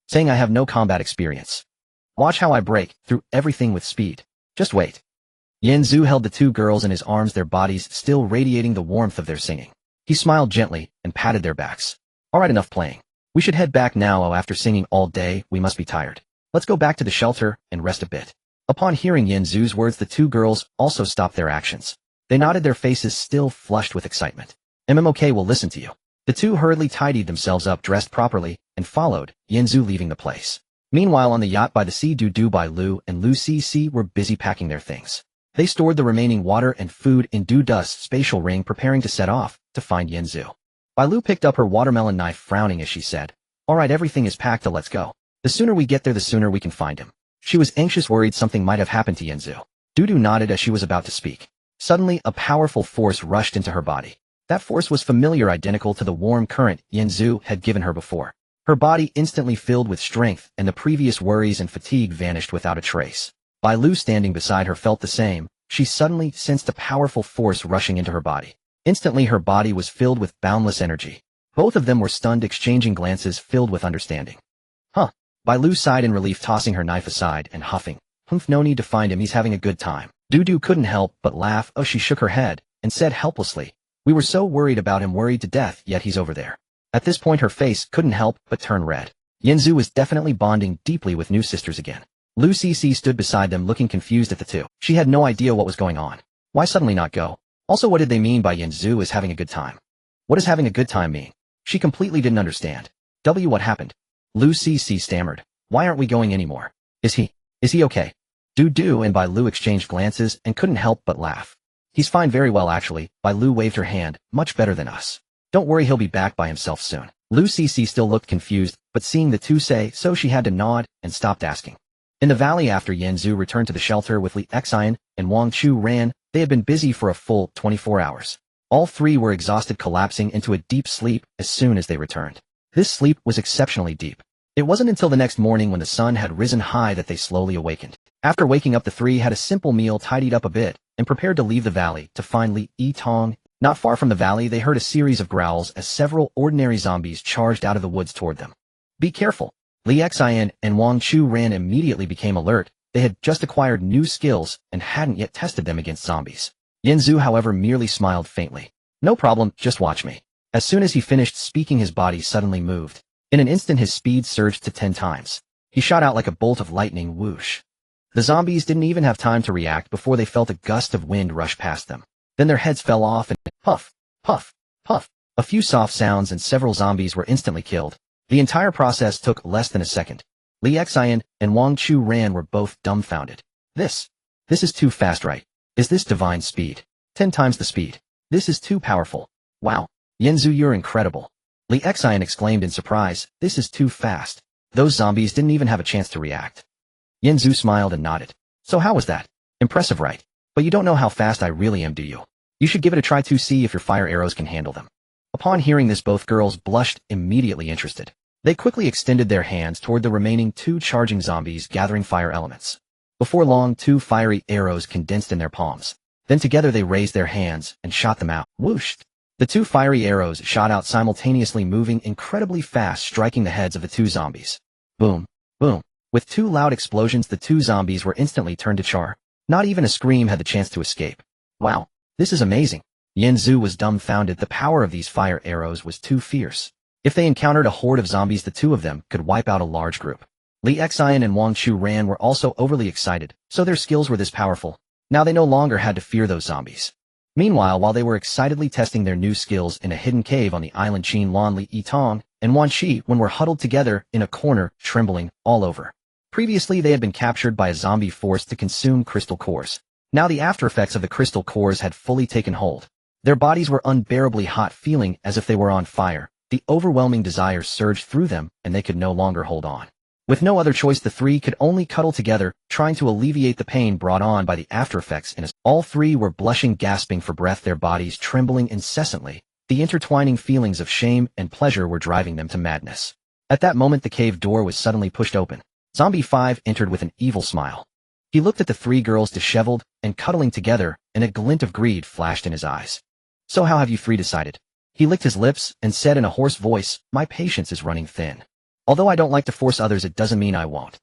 Saying I have no combat experience. Watch how I break through everything with speed. Just wait. Yanzu held the two girls in his arms, their bodies still radiating the warmth of their singing. He smiled gently and patted their backs. All right, enough playing. We should head back now. Oh, after singing all day, we must be tired. Let's go back to the shelter and rest a bit. Upon hearing Yanzu's words, the two girls also stopped their actions. They nodded, their faces still flushed with excitement. MMOK will listen to you. The two hurriedly tidied themselves up, dressed properly, and followed, Yanzu leaving the place. Meanwhile, on the yacht by the sea, Dudu by Lu and Lu Cc were busy packing their things. They stored the remaining water and food in Dudu's spatial ring, preparing to set off to find Yanzu. Bai Lu picked up her watermelon knife, frowning as she said, "All right, everything is packed, let's go. The sooner we get there, the sooner we can find him." She was anxious, worried something might have happened to Yanzu. Dudu nodded as she was about to speak. Suddenly, a powerful force rushed into her body. That force was familiar, identical to the warm current Yanzu had given her before. Her body instantly filled with strength, and the previous worries and fatigue vanished without a trace. Bai Lu, standing beside her, felt the same. She suddenly sensed a powerful force rushing into her body. Instantly, her body was filled with boundless energy. Both of them were stunned, exchanging glances filled with understanding. Huh. Bai Lu sighed in relief, tossing her knife aside and huffing. No need to find him, he's having a good time. Dudu couldn't help but laugh. Oh, she shook her head and said helplessly, "We were so worried about him, worried to death, yet he's over there." At this point, her face couldn't help but turn red. Yanzu was definitely bonding deeply with new sisters again. Lu Cc stood beside them, looking confused at the two. She had no idea what was going on. Why suddenly not go? Also, what did they mean by Yanzu is having a good time? What does having a good time mean? She completely didn't understand. What happened? Lu Cc stammered. Why aren't we going anymore? Is he okay? Dudu and Bai Lu exchanged glances and couldn't help but laugh. He's fine, very well actually. Bai Lu waved her hand. Much better than us. Don't worry, he'll be back by himself soon. Lu Cc still looked confused, but seeing the two say so, she had to nod and stopped asking. In the valley, after Yanzu returned to the shelter with Li Xian and Wang Chu Ran, they had been busy for a full 24 hours. All three were exhausted, collapsing into a deep sleep as soon as they returned. This sleep was exceptionally deep. It wasn't until the next morning, when the sun had risen high, that they slowly awakened. After waking up, the three had a simple meal, tidied up a bit, and prepared to leave the valley to find Li Yitong. Not far from the valley, they heard a series of growls as several ordinary zombies charged out of the woods toward them. Be careful! Li Xian and Wang Chu Ran immediately became alert. They had just acquired new skills and hadn't yet tested them against zombies. Yanzu, however, merely smiled faintly. No problem, just watch me. As soon as he finished speaking, his body suddenly moved. In an instant, his speed surged to 10 times. He shot out like a bolt of lightning, whoosh. The zombies didn't even have time to react before they felt a gust of wind rush past them. Then their heads fell off and puff, puff, puff. A few soft sounds and several zombies were instantly killed. The entire process took less than a second. Li Xian and Wang Chu Ran were both dumbfounded. This is too fast, right? Is this divine speed? 10 times the speed. This is too powerful. Wow. Yanzu, you're incredible. Li Xian exclaimed in surprise. This is too fast. Those zombies didn't even have a chance to react. Yanzu smiled and nodded. So how was that? Impressive, right? But you don't know how fast I really am, do you? You should give it a try to see if your fire arrows can handle them. Upon hearing this, both girls blushed, immediately interested. They quickly extended their hands toward the remaining 2 charging zombies, gathering fire elements. Before long, 2 fiery arrows condensed in their palms. Then together they raised their hands and shot them out. Whoosh! The 2 fiery arrows shot out simultaneously, moving incredibly fast, striking the heads of the 2 zombies. Boom! Boom! With 2 loud explosions, the 2 zombies were instantly turned to char. Not even a scream had the chance to escape. Wow! This is amazing! Yanzu was dumbfounded. The power of these fire arrows was too fierce. If they encountered a horde of zombies, the 2 of them could wipe out a large group. Li Xian and Wang Chu Ran were also overly excited, so their skills were this powerful. Now they no longer had to fear those zombies. Meanwhile, while they were excitedly testing their new skills in a hidden cave on the island, Qin Lan, Li Yitong and Wan Shi were huddled together in a corner, trembling all over. Previously, they had been captured by a zombie forced to consume crystal cores. Now the after effects of the crystal cores had fully taken hold. Their bodies were unbearably hot, feeling as if they were on fire. The overwhelming desire surged through them, and they could no longer hold on. With no other choice, the 3 could only cuddle together, trying to alleviate the pain brought on by the after effects. All 3 were blushing, gasping for breath, their bodies trembling incessantly. The intertwining feelings of shame and pleasure were driving them to madness. At that moment, the cave door was suddenly pushed open. Zombie 5 entered with an evil smile. He looked at the 3 girls, disheveled and cuddling together, and a glint of greed flashed in his eyes. So how have you 3 decided? He licked his lips and said in a hoarse voice, "My patience is running thin. Although I don't like to force others, it doesn't mean I won't."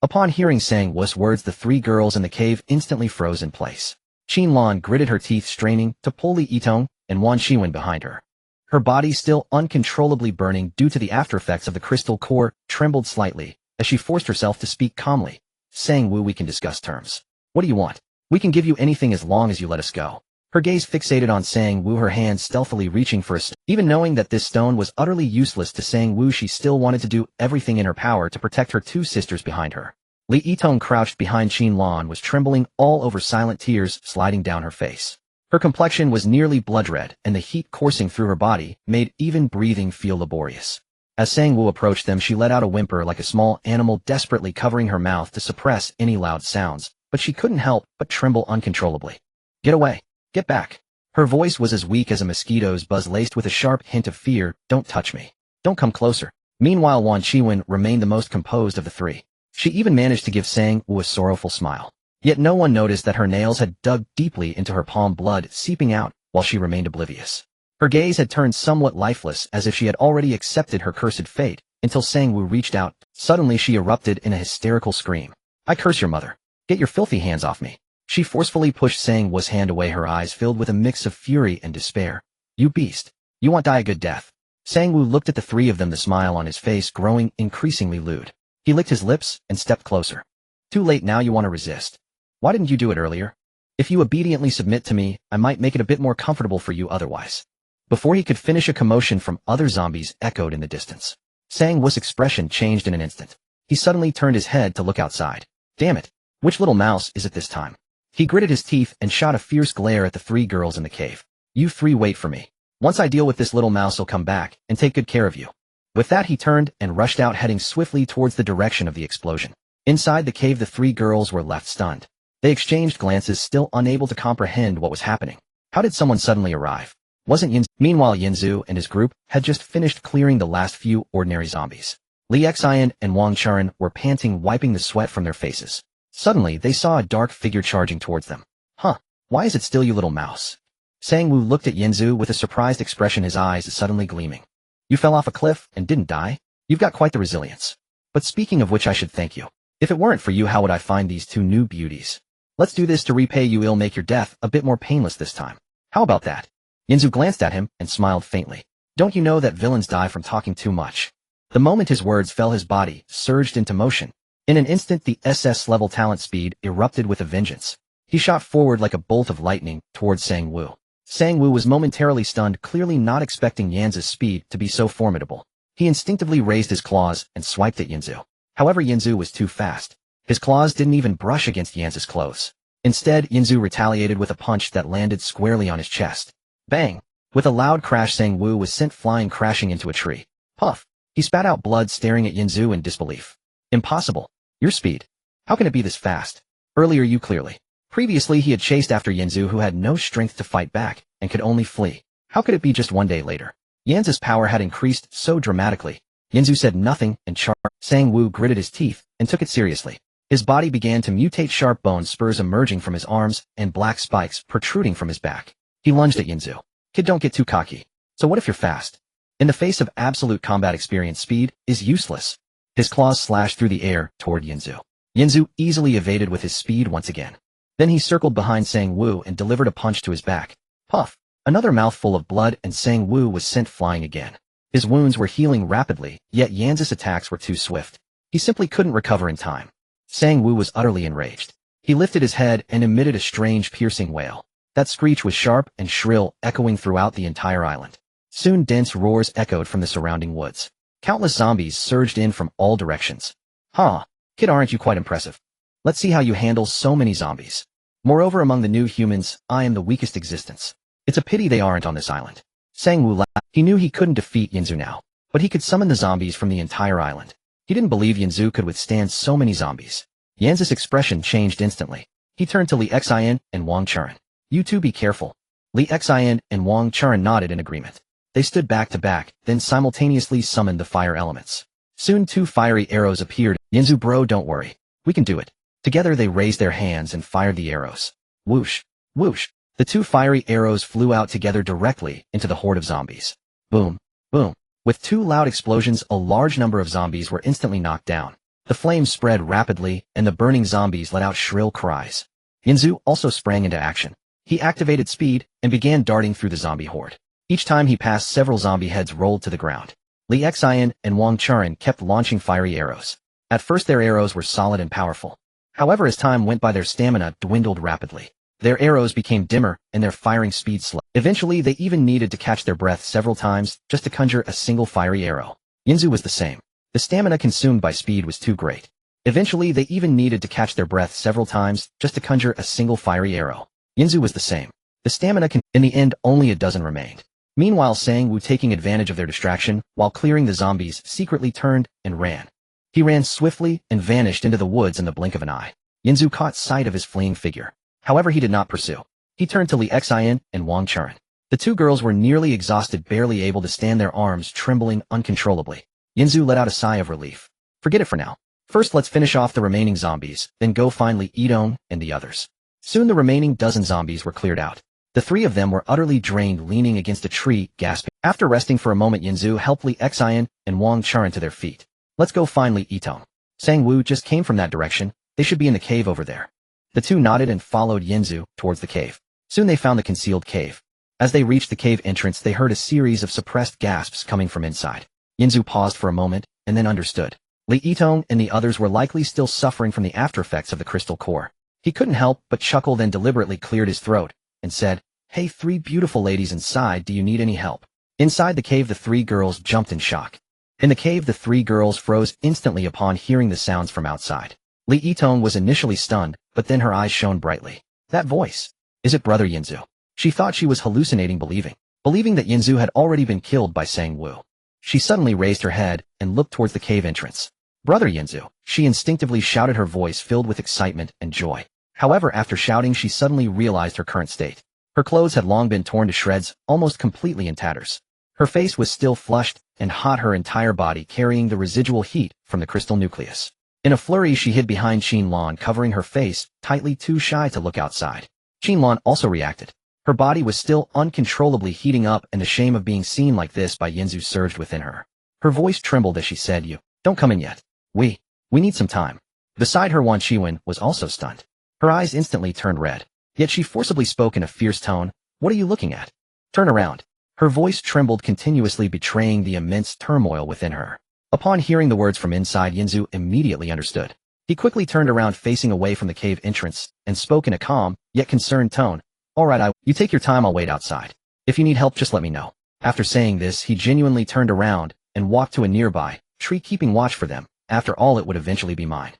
Upon hearing Sang Wu's words, the three girls in the cave instantly froze in place. Qin Lan gritted her teeth, straining to pull Li Yitong and Wan Shiwen behind her. Her body, still uncontrollably burning due to the aftereffects of the crystal core, trembled slightly as she forced herself to speak calmly. Sang Wu, we can discuss terms. What do you want? We can give you anything as long as you let us go. Her gaze fixated on Sang Wu, her hand stealthily reaching for a stone. Even knowing that this stone was utterly useless to Sang Wu, she still wanted to do everything in her power to protect her two sisters behind her. Li Yitong, crouched behind Qin Lan, was trembling all over, silent tears sliding down her face. Her complexion was nearly blood red, and the heat coursing through her body made even breathing feel laborious. As Sang Wu approached them, she let out a whimper like a small animal, desperately covering her mouth to suppress any loud sounds, but she couldn't help but tremble uncontrollably. Get away! Get back! Her voice was as weak as a mosquito's buzz, laced with a sharp hint of fear. Don't touch me. Don't come closer. Meanwhile, Wan Shiwen remained the most composed of the three. She even managed to give Sang Wu a sorrowful smile. Yet no one noticed that her nails had dug deeply into her palm, blood seeping out while she remained oblivious. Her gaze had turned somewhat lifeless, as if she had already accepted her cursed fate, until Sang Wu reached out. Suddenly she erupted in a hysterical scream. I curse your mother. Get your filthy hands off me. She forcefully pushed Sang Wu's hand away, her eyes filled with a mix of fury and despair. You beast. You want die a good death. Sang Wu looked at the three of them, the smile on his face growing increasingly lewd. He licked his lips and stepped closer. Too late now, you want to resist. Why didn't you do it earlier? If you obediently submit to me, I might make it a bit more comfortable for you otherwise. Before he could finish, a commotion from other zombies echoed in the distance. Sang Wu's expression changed in an instant. He suddenly turned his head to look outside. Damn it! Which little mouse is it this time? He gritted his teeth and shot a fierce glare at the three girls in the cave. You three wait for me. Once I deal with this little mouse, I'll come back and take good care of you. With that, he turned and rushed out, heading swiftly towards the direction of the explosion. Inside the cave, the three girls were left stunned. They exchanged glances, still unable to comprehend what was happening. How did someone suddenly arrive? Wasn't Yin? Meanwhile, Yinzu and his group had just finished clearing the last few ordinary zombies. Li Xian and Wang Charan were panting, wiping the sweat from their faces. Suddenly, they saw a dark figure charging towards them. Huh, why is it still, you little mouse? Sang Wu looked at Yinzu with a surprised expression, his eyes suddenly gleaming. You fell off a cliff and didn't die? You've got quite the resilience. But speaking of which, I should thank you. If it weren't for you, how would I find these two new beauties? Let's do this to repay you. It'll make your death a bit more painless this time. How about that? Yinzu glanced at him and smiled faintly. Don't you know that villains die from talking too much? The moment his words fell, his body surged into motion. In an instant, the SS-level talent speed erupted with a vengeance. He shot forward like a bolt of lightning towards Sang Wu. Sang Wu was momentarily stunned, clearly not expecting Yanzu's speed to be so formidable. He instinctively raised his claws and swiped at Yinzu. However, Yinzu was too fast. His claws didn't even brush against Yanzu's clothes. Instead, Yinzu retaliated with a punch that landed squarely on his chest. Bang! With a loud crash, Sang Wu was sent flying, crashing into a tree. Puff! He spat out blood, staring at Yinzu in disbelief. Impossible. Your speed. How can it be this fast? Earlier you clearly. Previously he had chased after Yinzu, who had no strength to fight back and could only flee. How could it be just one day later? Yanzu's power had increased so dramatically. Yinzu said nothing and Sang Wu gritted his teeth and took it seriously. His body began to mutate, sharp bone spurs emerging from his arms and black spikes protruding from his back. He lunged at Yinzu. Kid, don't get too cocky. So what if you're fast? In the face of absolute combat experience, speed is useless. His claws slashed through the air toward Yinzu. Yinzu easily evaded with his speed once again. Then he circled behind Sang Wu and delivered a punch to his back. Puff! Another mouthful of blood and Sang Wu was sent flying again. His wounds were healing rapidly, yet Yanzu's attacks were too swift. He simply couldn't recover in time. Sang Wu was utterly enraged. He lifted his head and emitted a strange, piercing wail. That screech was sharp and shrill, echoing throughout the entire island. Soon dense roars echoed from the surrounding woods. Countless zombies surged in from all directions. Huh, kid, aren't you quite impressive? Let's see how you handle so many zombies. Moreover, among the new humans, I am the weakest existence. It's a pity they aren't on this island. Sang Wu laughed. He knew he couldn't defeat Yinzu now, but he could summon the zombies from the entire island. He didn't believe Yinzu could withstand so many zombies. Yanzu's expression changed instantly. He turned to Li Xian and Wang Charan. You two be careful. Li Xian and Wang Charan nodded in agreement. They stood back to back, then simultaneously summoned the fire elements. Soon 2 fiery arrows appeared. Yinzu, bro, don't worry. We can do it. Together they raised their hands and fired the arrows. Whoosh! Whoosh! The 2 fiery arrows flew out together directly into the horde of zombies. Boom! Boom! With 2 loud explosions, a large number of zombies were instantly knocked down. The flames spread rapidly, and the burning zombies let out shrill cries. Yinzu also sprang into action. He activated speed and began darting through the zombie horde. Each time he passed, several zombie heads rolled to the ground. Li Xian and Wang Churen kept launching fiery arrows. At first their arrows were solid and powerful. However, as time went by, their stamina dwindled rapidly. Their arrows became dimmer and their firing speed slowed. Eventually, they even needed to catch their breath several times just to conjure a single fiery arrow. Yinzu was the same. The stamina consumed by speed was too great. Eventually, they even needed to catch their breath several times just to conjure a single fiery arrow. Yinzu was the same. The stamina in the end, only a dozen remained. Meanwhile, Sang Wu, taking advantage of their distraction while clearing the zombies, secretly turned and ran. He ran swiftly and vanished into the woods in the blink of an eye. Yinzu caught sight of his fleeing figure. However, he did not pursue. He turned to Li Xian and Wang Churen. The two girls were nearly exhausted, barely able to stand, their arms trembling uncontrollably. Yinzu let out a sigh of relief. Forget it for now. First, let's finish off the remaining zombies, then go find Li Yitong and the others. Soon the remaining dozen zombies were cleared out. The three of them were utterly drained, leaning against a tree, gasping. After resting for a moment, Yinzu helped Li Xian and Wang Churen to their feet. Let's go find Li Yitong. Sang Wu just came from that direction. They should be in the cave over there. The two nodded and followed Yinzu towards the cave. Soon they found the concealed cave. As they reached the cave entrance, they heard a series of suppressed gasps coming from inside. Yinzu paused for a moment and then understood. Li Yitong and the others were likely still suffering from the aftereffects of the crystal core. He couldn't help but chuckle, then deliberately cleared his throat and said, "Hey, three beautiful ladies inside, do you need any help?" Inside the cave, the three girls jumped in shock. In the cave, the three girls froze instantly upon hearing the sounds from outside. Li Yitong was initially stunned, but then her eyes shone brightly. That voice. Is it Brother Yinzu? She thought she was hallucinating, believing that Yinzu had already been killed by Sang Wu. She suddenly raised her head and looked towards the cave entrance. Brother Yinzu, she instinctively shouted, her voice filled with excitement and joy. However, after shouting, she suddenly realized her current state. Her clothes had long been torn to shreds, almost completely in tatters. Her face was still flushed and hot, her entire body carrying the residual heat from the crystal nucleus. In a flurry, she hid behind Qinlan, covering her face tightly, too shy to look outside. Qinlan also reacted. Her body was still uncontrollably heating up, and the shame of being seen like this by Yinzu surged within her. Her voice trembled as she said, "You don't come in yet. We need some time." Beside her, Wan Qiwen was also stunned. Her eyes instantly turned red. Yet she forcibly spoke in a fierce tone, "What are you looking at? Turn around." Her voice trembled continuously, betraying the immense turmoil within her. Upon hearing the words from inside, Yinzu immediately understood. He quickly turned around, facing away from the cave entrance, and spoke in a calm, yet concerned tone. "All right, you take your time, I'll wait outside. If you need help, just let me know." After saying this, he genuinely turned around and walked to a nearby tree, keeping watch for them. After all, it would eventually be mine.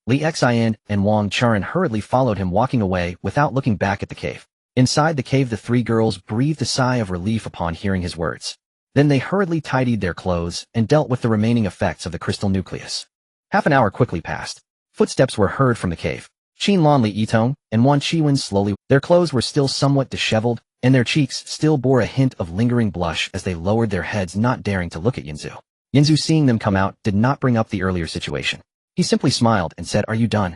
Li Xian and Wang Churen hurriedly followed him, walking away without looking back at the cave. Inside the cave, the three girls breathed a sigh of relief upon hearing his words. Then they hurriedly tidied their clothes and dealt with the remaining effects of the crystal nucleus. Half an hour quickly passed. Footsteps were heard from the cave. Qinlan, Li Yitong, and Wan Qiwen slowly. Their clothes were still somewhat disheveled, and their cheeks still bore a hint of lingering blush as they lowered their heads, not daring to look at Yinzu. Yinzu, seeing them come out, did not bring up the earlier situation. He simply smiled and said, "Are you done?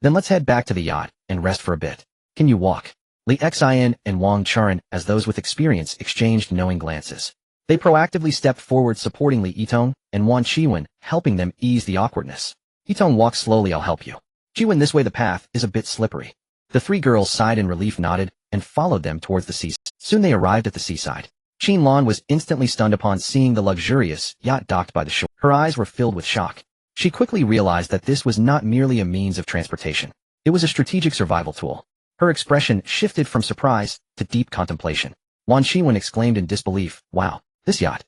Then let's head back to the yacht and rest for a bit. Can you walk?" Li Xian and Wang Churen, as those with experience, exchanged knowing glances. They proactively stepped forward, supporting Li Yitong and Wan Qiwen, helping them ease the awkwardness. "Yitong, walk slowly, I'll help you. Qiwen, this way, the path is a bit slippery." The three girls sighed in relief, nodded, and followed them towards the sea. Soon they arrived at the seaside. Qinlan was instantly stunned upon seeing the luxurious yacht docked by the shore. Her eyes were filled with shock. She quickly realized that this was not merely a means of transportation. It was a strategic survival tool. Her expression shifted from surprise to deep contemplation. Wan Qiwen exclaimed in disbelief, "Wow, this yacht."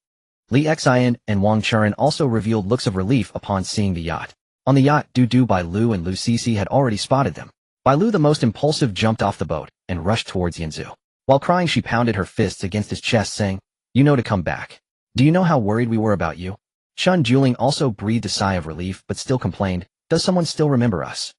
Li Xian and Wang Churen also revealed looks of relief upon seeing the yacht. On the yacht, Du Bai Lu and Lu Sisi had already spotted them. Bai Lu, the most impulsive, jumped off the boat and rushed towards Yinzu. While crying, she pounded her fists against his chest, saying, "You know to come back. Do you know how worried we were about you?" Chun Juling also breathed a sigh of relief, but still complained, "Does someone still remember us?"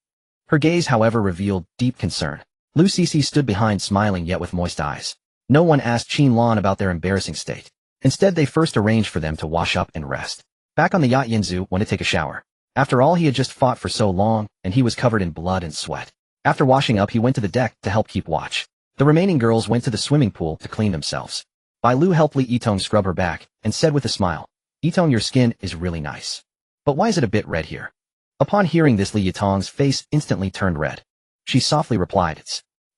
Her gaze, however, revealed deep concern. Lu Sisi stood behind, smiling yet with moist eyes. No one asked Qinlan about their embarrassing state. Instead, they first arranged for them to wash up and rest. Back on the yacht, Yinzu went to take a shower. After all, he had just fought for so long, and he was covered in blood and sweat. After washing up, he went to the deck to help keep watch. The remaining girls went to the swimming pool to clean themselves. Bai Lu helped Li Yitong scrub her back and said with a smile, "Yitong, your skin is really nice. But why is it a bit red here?" Upon hearing this, Li Yitong's face instantly turned red. She softly replied,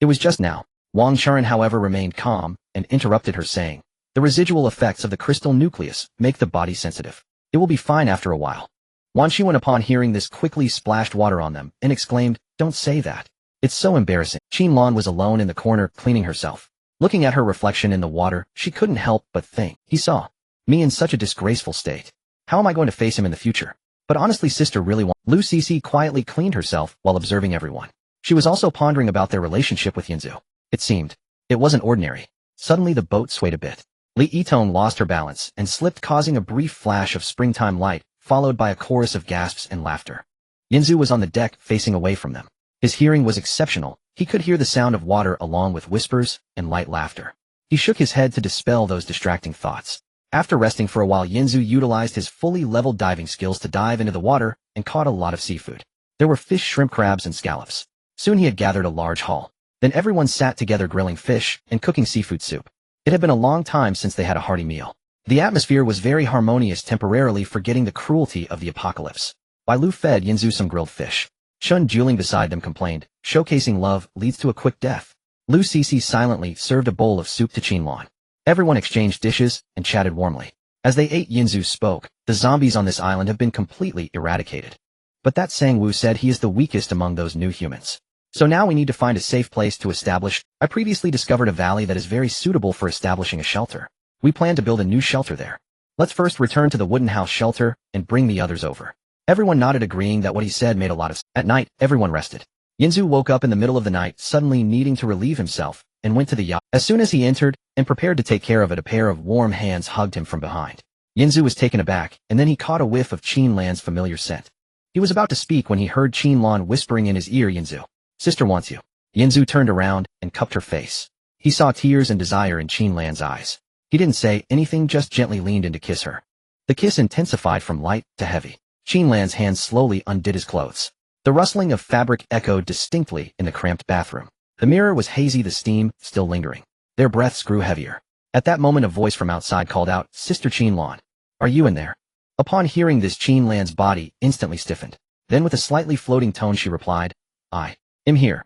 It was just now. Wang Charan, however, remained calm and interrupted her, saying, The residual effects of the crystal nucleus make the body sensitive. It will be fine after a while. Wan Xuan, upon hearing this, quickly splashed water on them and exclaimed, Don't say that. It's so embarrassing. Qin Lan was alone in the corner, cleaning herself. Looking at her reflection in the water, she couldn't help but think, he saw me in such a disgraceful state. How am I going to face him in the future? But honestly, sister really wants. Lu Cece quietly cleaned herself while observing everyone. She was also pondering about their relationship with Yanzu. It seemed it wasn't ordinary. Suddenly the boat swayed a bit. Li Yitong lost her balance and slipped, causing a brief flash of springtime light, followed by a chorus of gasps and laughter. Yanzu was on the deck, facing away from them. His hearing was exceptional. He could hear the sound of water along with whispers and light laughter. He shook his head to dispel those distracting thoughts. After resting for a while, Yanzu utilized his fully leveled diving skills to dive into the water and caught a lot of seafood. There were fish, shrimp, crabs, and scallops. Soon he had gathered a large haul. Then everyone sat together grilling fish and cooking seafood soup. It had been a long time since they had a hearty meal. The atmosphere was very harmonious, temporarily forgetting the cruelty of the apocalypse. Bai Lu fed Yanzu some grilled fish. Shun Juling beside them complained, showcasing love leads to a quick death. Lu Cece silently served a bowl of soup to Qin Lan. Everyone exchanged dishes and chatted warmly. As they ate, Yanzu spoke, The zombies on this island have been completely eradicated. But that Sang Wu said he is the weakest among those new humans. So now we need to find a safe place to establish. I previously discovered a valley that is very suitable for establishing a shelter. We plan to build a new shelter there. Let's first return to the wooden house shelter and bring the others over. Everyone nodded, agreeing that what he said made a lot of sense. At night, everyone rested. Yanzu woke up in the middle of the night, suddenly needing to relieve himself, and went to the yacht. As soon as he entered and prepared to take care of it, a pair of warm hands hugged him from behind. Yanzu was taken aback, and then he caught a whiff of Qin Lan's familiar scent. He was about to speak when he heard Qin Lan whispering in his ear, Yanzu, Sister wants you. Yanzu turned around and cupped her face. He saw tears and desire in Qin Lan's eyes. He didn't say anything, just gently leaned in to kiss her. The kiss intensified from light to heavy. Qin Lan's hands slowly undid his clothes. The rustling of fabric echoed distinctly in the cramped bathroom. The mirror was hazy, the steam still lingering. Their breaths grew heavier. At that moment, a voice from outside called out, Sister Qin Lan, are you in there? Upon hearing this, Qin Lan's body instantly stiffened. Then with a slightly floating tone she replied, I am here.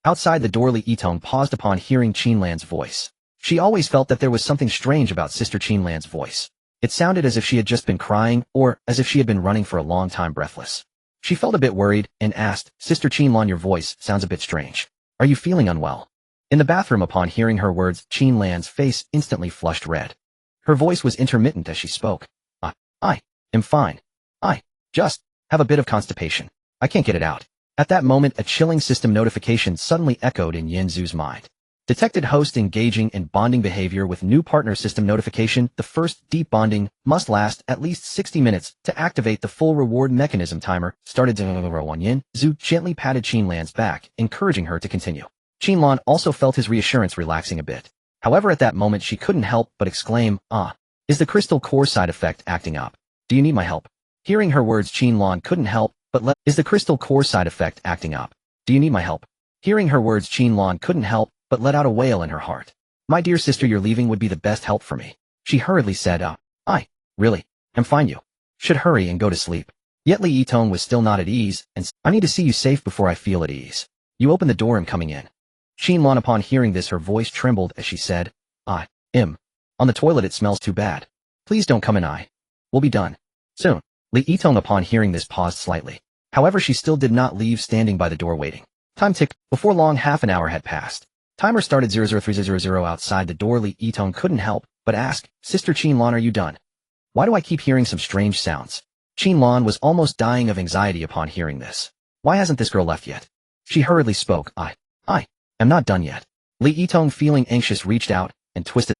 Outside the door, Li Yitong paused upon hearing Qin Lan's voice. She always felt that there was something strange about Sister Qin Lan's voice. It sounded as if she had just been crying, or as if she had been running for a long time breathless. She felt a bit worried and asked, Sister Qin Lan, your voice sounds a bit strange. Are you feeling unwell? In the bathroom, upon hearing her words, Qin Lan's face instantly flushed red. Her voice was intermittent as she spoke. I am fine. I just have a bit of constipation. I can't get it out. At that moment, a chilling system notification suddenly echoed in Yanzu's mind. Detected host engaging in bonding behavior with new partner. System notification. The first deep bonding must last at least 60 minutes to activate the full reward mechanism. Timer started. Yanzu gently patted Qin Lan's back, encouraging her to continue. Qin Lan also felt his reassurance relaxing a bit. However, at that moment she couldn't help but exclaim, is the crystal core side effect acting up? Do you need my help? Hearing her words, Qin Lan couldn't help but is the crystal core side effect acting up? Do you need my help? Hearing her words, Qin Lan couldn't help but let out a wail in her heart. My dear sister, your leaving would be the best help for me. She hurriedly said, I really am fine. You should hurry and go to sleep. Yet Li Yitong was still not at ease, and I need to see you safe before I feel at ease. You open the door, I'm coming in. Qin Lan, upon hearing this, her voice trembled as she said, I am on the toilet, it smells too bad. Please don't come in, we'll be done soon. Li Yitong, upon hearing this, paused slightly. However, she still did not leave, standing by the door waiting. Time ticked. Before long, half an hour had passed. Timer started. 00300 outside the door. Li Yitong couldn't help but ask, Sister Qin Lan, are you done? Why do I keep hearing some strange sounds? Qin Lan was almost dying of anxiety upon hearing this. Why hasn't this girl left yet? She hurriedly spoke, I am not done yet. Li Yitong, feeling anxious, reached out and twisted.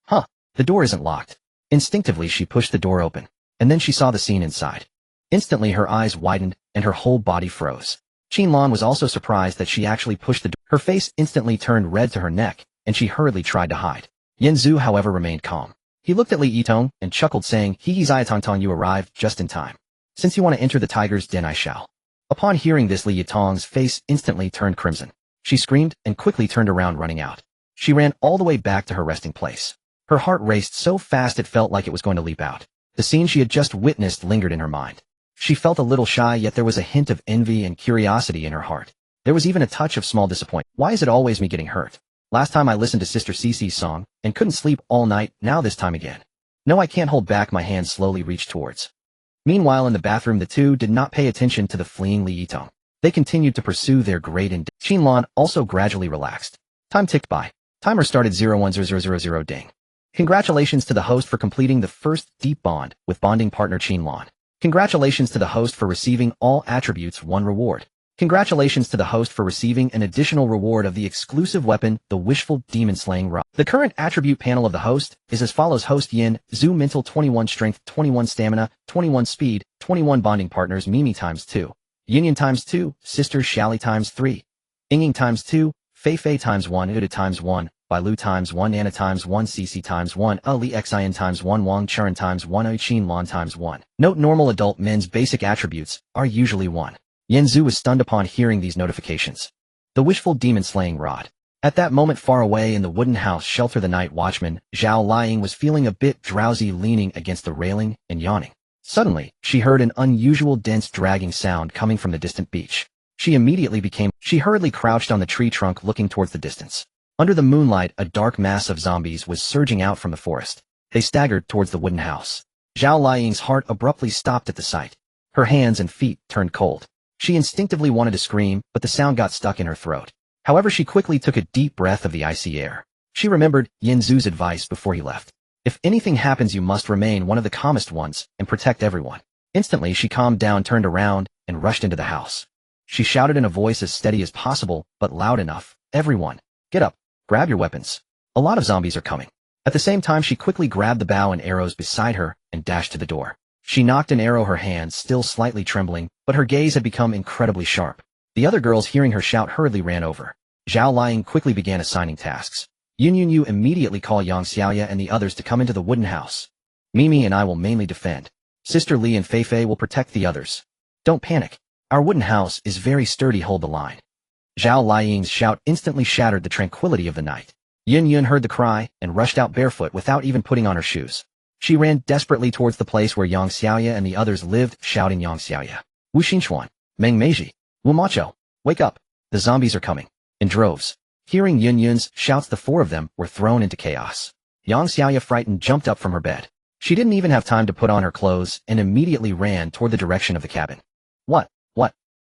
The door isn't locked. Instinctively she pushed the door open, and then she saw the scene inside. Instantly her eyes widened and her whole body froze. Qin Lan was also surprised that she actually pushed the door. Her face instantly turned red to her neck, and she hurriedly tried to hide. Yanzu, however, remained calm. He looked at Li Yitong and chuckled, saying, Tong, you arrived just in time. Since you want to enter the tiger's den, I shall. Upon hearing this, Li Yitong's face instantly turned crimson. She screamed and quickly turned around, running out. She ran all the way back to her resting place. Her heart raced so fast it felt like it was going to leap out. The scene she had just witnessed lingered in her mind. She felt a little shy, yet there was a hint of envy and curiosity in her heart. There was even a touch of small disappointment. Why is it always me getting hurt? Last time I listened to Sister Cece's song, and couldn't sleep all night, now this time again. No, I can't hold back. My hand slowly reached towards. Meanwhile in the bathroom the two did not pay attention to the fleeing Li Yitong. They continued to pursue their great and Qinlan also gradually relaxed. Time ticked by. Timer started 010000 ding. Congratulations to the host for completing the first deep bond with bonding partner Qinlan. Congratulations to the host for receiving all attributes 1 reward. Congratulations to the host for receiving an additional reward of the exclusive weapon, the Wishful Demon-Slaying Rod. The current attribute panel of the host is as follows: Host Yin, Zhu Mental 21 Strength, 21 Stamina, 21 Speed, 21 Bonding Partners Mimi times 2, Yin times 2, Sisters Shally times 3, Ying times 2, Fei Fei times 1, Uda times 1, Bailu times 1, Nana times 1, Cici times 1, Ali Xin times 1, Wang Churen times 1, Qin Lan times 1. Note: normal adult men's basic attributes are usually 1. Yen Zhu was stunned upon hearing these notifications. The Wishful Demon-Slaying Rod. At that moment, far away in the wooden house shelter, the night watchman, Zhao Liying, was feeling a bit drowsy, leaning against the railing and yawning. Suddenly, she heard an unusual dense dragging sound coming from the distant beach. She hurriedly crouched on the tree trunk looking towards the distance. Under the moonlight, a dark mass of zombies was surging out from the forest. They staggered towards the wooden house. Zhao Liying's heart abruptly stopped at the sight. Her hands and feet turned cold. She instinctively wanted to scream, but the sound got stuck in her throat. However, she quickly took a deep breath of the icy air. She remembered Yen Zhu's advice before he left. If anything happens, you must remain one of the calmest ones and protect everyone. Instantly, she calmed down, turned around, and rushed into the house. She shouted in a voice as steady as possible, but loud enough. Everyone, get up, grab your weapons. A lot of zombies are coming. At the same time, she quickly grabbed the bow and arrows beside her and dashed to the door. She knocked an arrow, her hand still slightly trembling, but her gaze had become incredibly sharp. The other girls, hearing her shout, hurriedly ran over. Zhao Liying quickly began assigning tasks. Yun Yu immediately called Yang Xiaoya and the others to come into the wooden house. Mimi and I will mainly defend. Sister Li and Fei Fei will protect the others. Don't panic. Our wooden house is very sturdy, hold the line. Zhao Liying's shout instantly shattered the tranquility of the night. Yun heard the cry and rushed out barefoot without even putting on her shoes. She ran desperately towards the place where Yang Xiaoya and the others lived, shouting, Yang Xiaoya, Wu Xinchuan, Meng Meiji, Wu Macho, wake up. The zombies are coming. In droves. Hearing Yun's shouts, the 4 of them were thrown into chaos. Yang Xiaoya, frightened, jumped up from her bed. She didn't even have time to put on her clothes and immediately ran toward the direction of the cabin. What?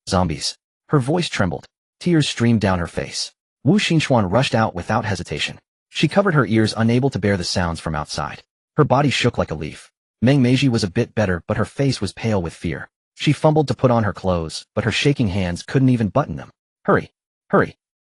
Zombies. Her voice trembled. Tears streamed down her face. Wu Xinchuan rushed out without hesitation. She covered her ears, unable to bear the sounds from outside. Her body shook like a leaf. Meng Meiji was a bit better, but her face was pale with fear. She fumbled to put on her clothes, but her shaking hands couldn't even button them. Hurry!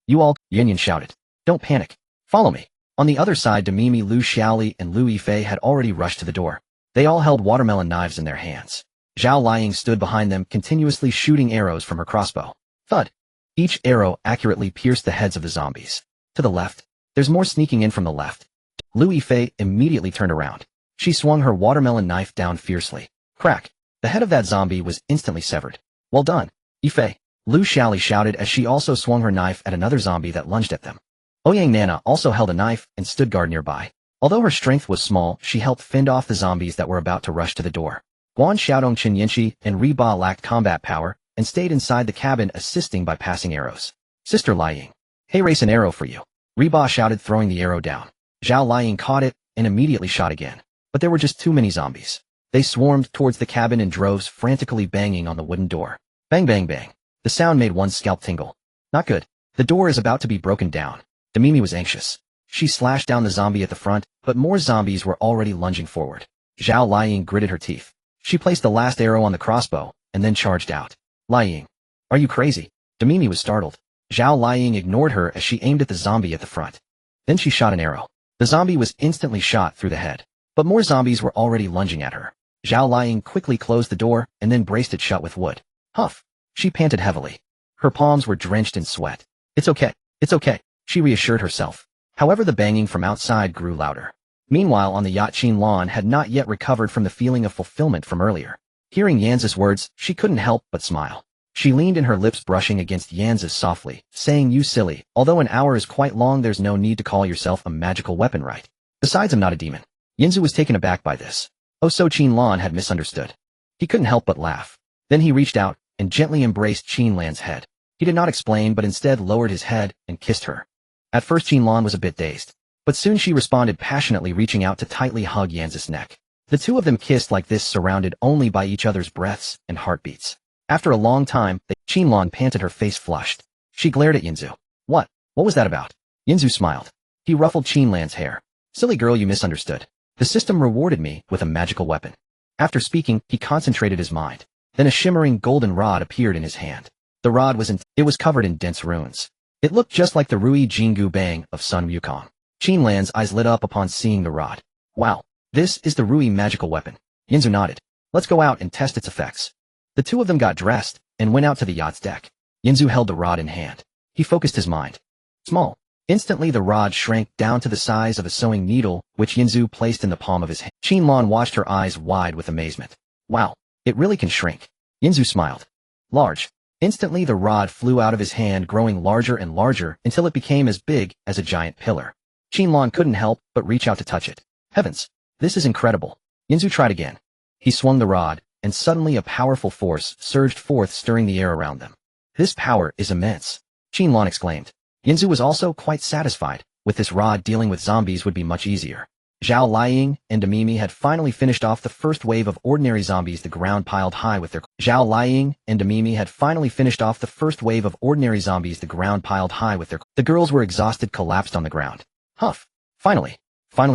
You all, Yin shouted. Don't panic. Follow me. On the other side, Demimi, Lu Xiaoli, and Lu Yifei had already rushed to the door. They all held watermelon knives in their hands. Zhao Liying stood behind them, continuously shooting arrows from her crossbow. Thud! Each arrow accurately pierced the heads of the zombies. To the left. There's more sneaking in from the left. Lu Yifei immediately turned around. She swung her watermelon knife down fiercely. Crack! The head of that zombie was instantly severed. Well done, Yifei. Lu Xiaoli shouted as she also swung her knife at another zombie that lunged at them. Ouyang Nana also held a knife and stood guard nearby. Although her strength was small, she helped fend off the zombies that were about to rush to the door. Guan Xiaodong, Chen Yinshi, and Riba lacked combat power and stayed inside the cabin, assisting by passing arrows. Sister Liying. Hey, race an arrow for you. Riba shouted, throwing the arrow down. Zhao Liying caught it and immediately shot again. But there were just too many zombies. They swarmed towards the cabin in droves, frantically banging on the wooden door. Bang, bang, bang. The sound made one's scalp tingle. Not good. The door is about to be broken down. Demimi was anxious. She slashed down the zombie at the front, but more zombies were already lunging forward. Zhao Liying gritted her teeth. She placed the last arrow on the crossbow and then charged out. Liying. Are you crazy? Demimi was startled. Zhao Liying ignored her as she aimed at the zombie at the front. Then she shot an arrow. The zombie was instantly shot through the head. But more zombies were already lunging at her. Zhao Liying quickly closed the door and then braced it shut with wood. Huff. She panted heavily. Her palms were drenched in sweat. It's okay. She reassured herself. However, the banging from outside grew louder. Meanwhile, on the yacht, Qinlan had not yet recovered from the feeling of fulfillment from earlier. Hearing Yanz's words, she couldn't help but smile. She leaned in, her lips brushing against Yanz's softly, saying, You silly, although an hour is quite long, there's no need to call yourself a magical weapon, right? Besides, I'm not a demon. Yanzu was taken aback by this. Oh, so Qinlan had misunderstood. He couldn't help but laugh. Then he reached out and gently embraced Qinlan's head. He did not explain but instead lowered his head and kissed her. At first Qinlan was a bit dazed, but soon she responded passionately, reaching out to tightly hug Yanzu's neck. The two of them kissed like this, surrounded only by each other's breaths and heartbeats. After a long time, Qinlan panted, her face flushed. She glared at Yanzu. What was that about? Yanzu smiled. He ruffled Qinlan's hair. Silly girl, you misunderstood. The system rewarded me with a magical weapon. After speaking, he concentrated his mind. Then a shimmering golden rod appeared in his hand. The rod was covered in dense runes. It looked just like the Rui Jingu Bang of Sun Wukong. Qinlan's eyes lit up upon seeing the rod. Wow, this is the Rui magical weapon. Yanzu nodded. Let's go out and test its effects. The two of them got dressed and went out to the yacht's deck. Yanzu held the rod in hand. He focused his mind. Small. Instantly the rod shrank down to the size of a sewing needle, which Yanzu placed in the palm of his hand. Qinlan watched, her eyes wide with amazement. Wow, it really can shrink. Yanzu smiled. Large. Instantly the rod flew out of his hand, growing larger and larger until it became as big as a giant pillar. Qinlan couldn't help but reach out to touch it. Heavens, this is incredible. Yanzu tried again. He swung the rod, and suddenly a powerful force surged forth, stirring the air around them. This power is immense, Qinlan exclaimed. Yanzu was also quite satisfied. With this rod, dealing with zombies would be much easier. Zhao Liang and Demimi had finally finished off the first wave of ordinary zombies. The ground piled high with their Zhao Liang and Demimi had finally finished off the first wave of ordinary zombies. The ground piled high with their The girls were exhausted, collapsed on the ground. Huff. Finally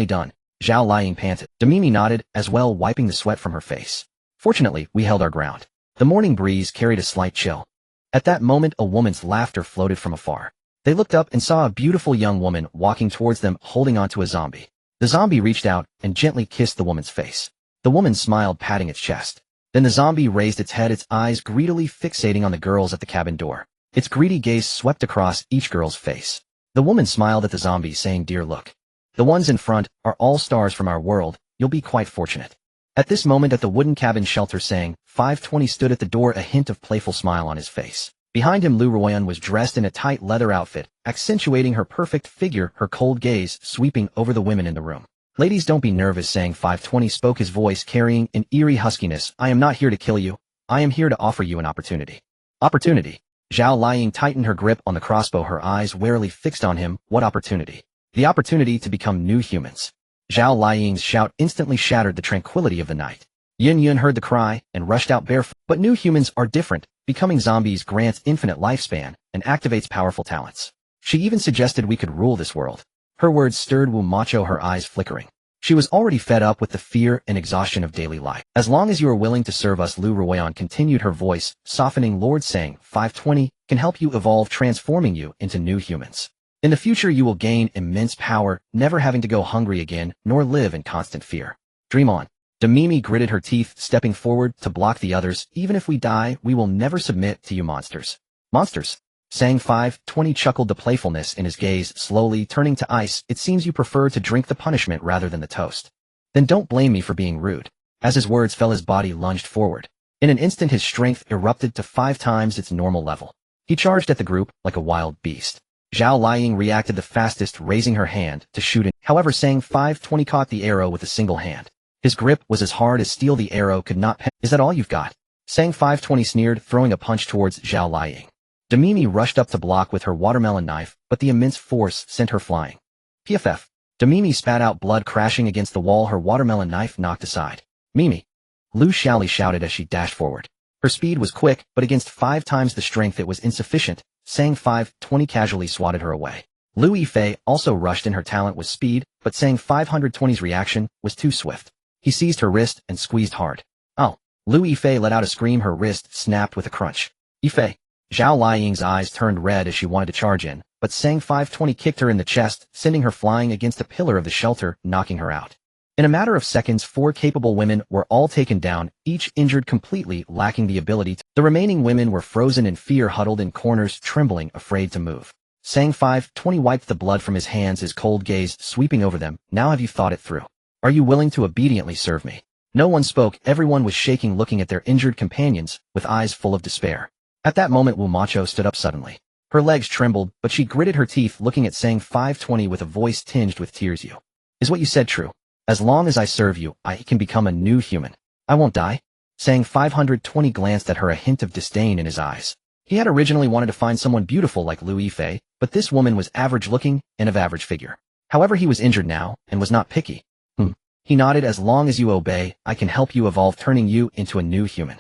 done. Zhao Liang panted. Demimi nodded as well, wiping the sweat from her face. Fortunately, we held our ground. The morning breeze carried a slight chill. At that moment, a woman's laughter floated from afar. They looked up and saw a beautiful young woman walking towards them, holding onto a zombie. The zombie reached out and gently kissed the woman's face. The woman smiled, patting its chest. Then the zombie raised its head, its eyes greedily fixating on the girls at the cabin door. Its greedy gaze swept across each girl's face. The woman smiled at the zombie, saying, "Dear, look. The ones in front are all stars from our world. You'll be quite fortunate." At this moment, at the wooden cabin shelter, Sang 520 stood at the door, a hint of playful smile on his face. Behind him, Lu Ruoyan was dressed in a tight leather outfit, accentuating her perfect figure, her cold gaze sweeping over the women in the room. "Ladies, don't be nervous," Sang 520 spoke, his voice carrying an eerie huskiness. "I am not here to kill you. I am here to offer you an opportunity." Opportunity? Zhao Liang tightened her grip on the crossbow, her eyes warily fixed on him. What opportunity? The opportunity to become new humans. Zhao Liang's shout instantly shattered the tranquility of the night. Yin Yun heard the cry and rushed out barefoot. But new humans are different. Becoming zombies grants infinite lifespan and activates powerful talents. She even suggested we could rule this world. Her words stirred Wu Macho, her eyes flickering. She was already fed up with the fear and exhaustion of daily life. "As long as you are willing to serve us," Lu Ruoyan continued, her voice softening, "Lord Sang 520 can help you evolve, transforming you into new humans. In the future you will gain immense power, never having to go hungry again, nor live in constant fear. Dream on." Demimi gritted her teeth, stepping forward to block the others. "Even if we die, we will never submit to you monsters." "Monsters?" Sang 520 chuckled, the playfulness in his gaze slowly turning to ice. "It seems you prefer to drink the punishment rather than the toast. Then don't blame me for being rude." As his words fell, his body lunged forward. In an instant his strength erupted to 5 times its normal level. He charged at the group like a wild beast. Zhao Liang reacted the fastest, raising her hand to shoot it. However, Sang 520 caught the arrow with a single hand. His grip was as hard as steel, the arrow could not penetrate. "Is that all you've got?" Sang 520 sneered, throwing a punch towards Zhao Liang. Demimi rushed up to block with her watermelon knife, but the immense force sent her flying. PFF. Demimi spat out blood, crashing against the wall, her watermelon knife knocked aside. "Mimi!" Lu Xiaoli shouted as she dashed forward. Her speed was quick, but against 5 times the strength it was insufficient. Sang 520 casually swatted her away. Lu Yifei also rushed in, her talent was speed, but Sang 520's reaction was too swift. He seized her wrist and squeezed hard. "Oh!" Lu Yifei let out a scream, her wrist snapped with a crunch. "Yifei!" Zhao Liang's eyes turned red as she wanted to charge in, but Sang 520 kicked her in the chest, sending her flying against a pillar of the shelter, knocking her out. In a matter of seconds, 4 capable women were all taken down, each injured completely, lacking the ability to. The remaining women were frozen in fear, huddled in corners, trembling, afraid to move. Sang 520 wiped the blood from his hands, his cold gaze sweeping over them. "Now have you thought it through? Are you willing to obediently serve me?" No one spoke, everyone was shaking, looking at their injured companions, with eyes full of despair. At that moment Wu Macho stood up suddenly. Her legs trembled, but she gritted her teeth, looking at Sang 520 with a voice tinged with tears. "Is what you said true? As long as I serve you, I can become a new human. I won't die?" Saying 520 glanced at her, a hint of disdain in his eyes. He had originally wanted to find someone beautiful like Lu Yifei, but this woman was average-looking and of average figure. However, he was injured now, and was not picky. He nodded. As long as you obey, I can help you evolve, turning you into a new human.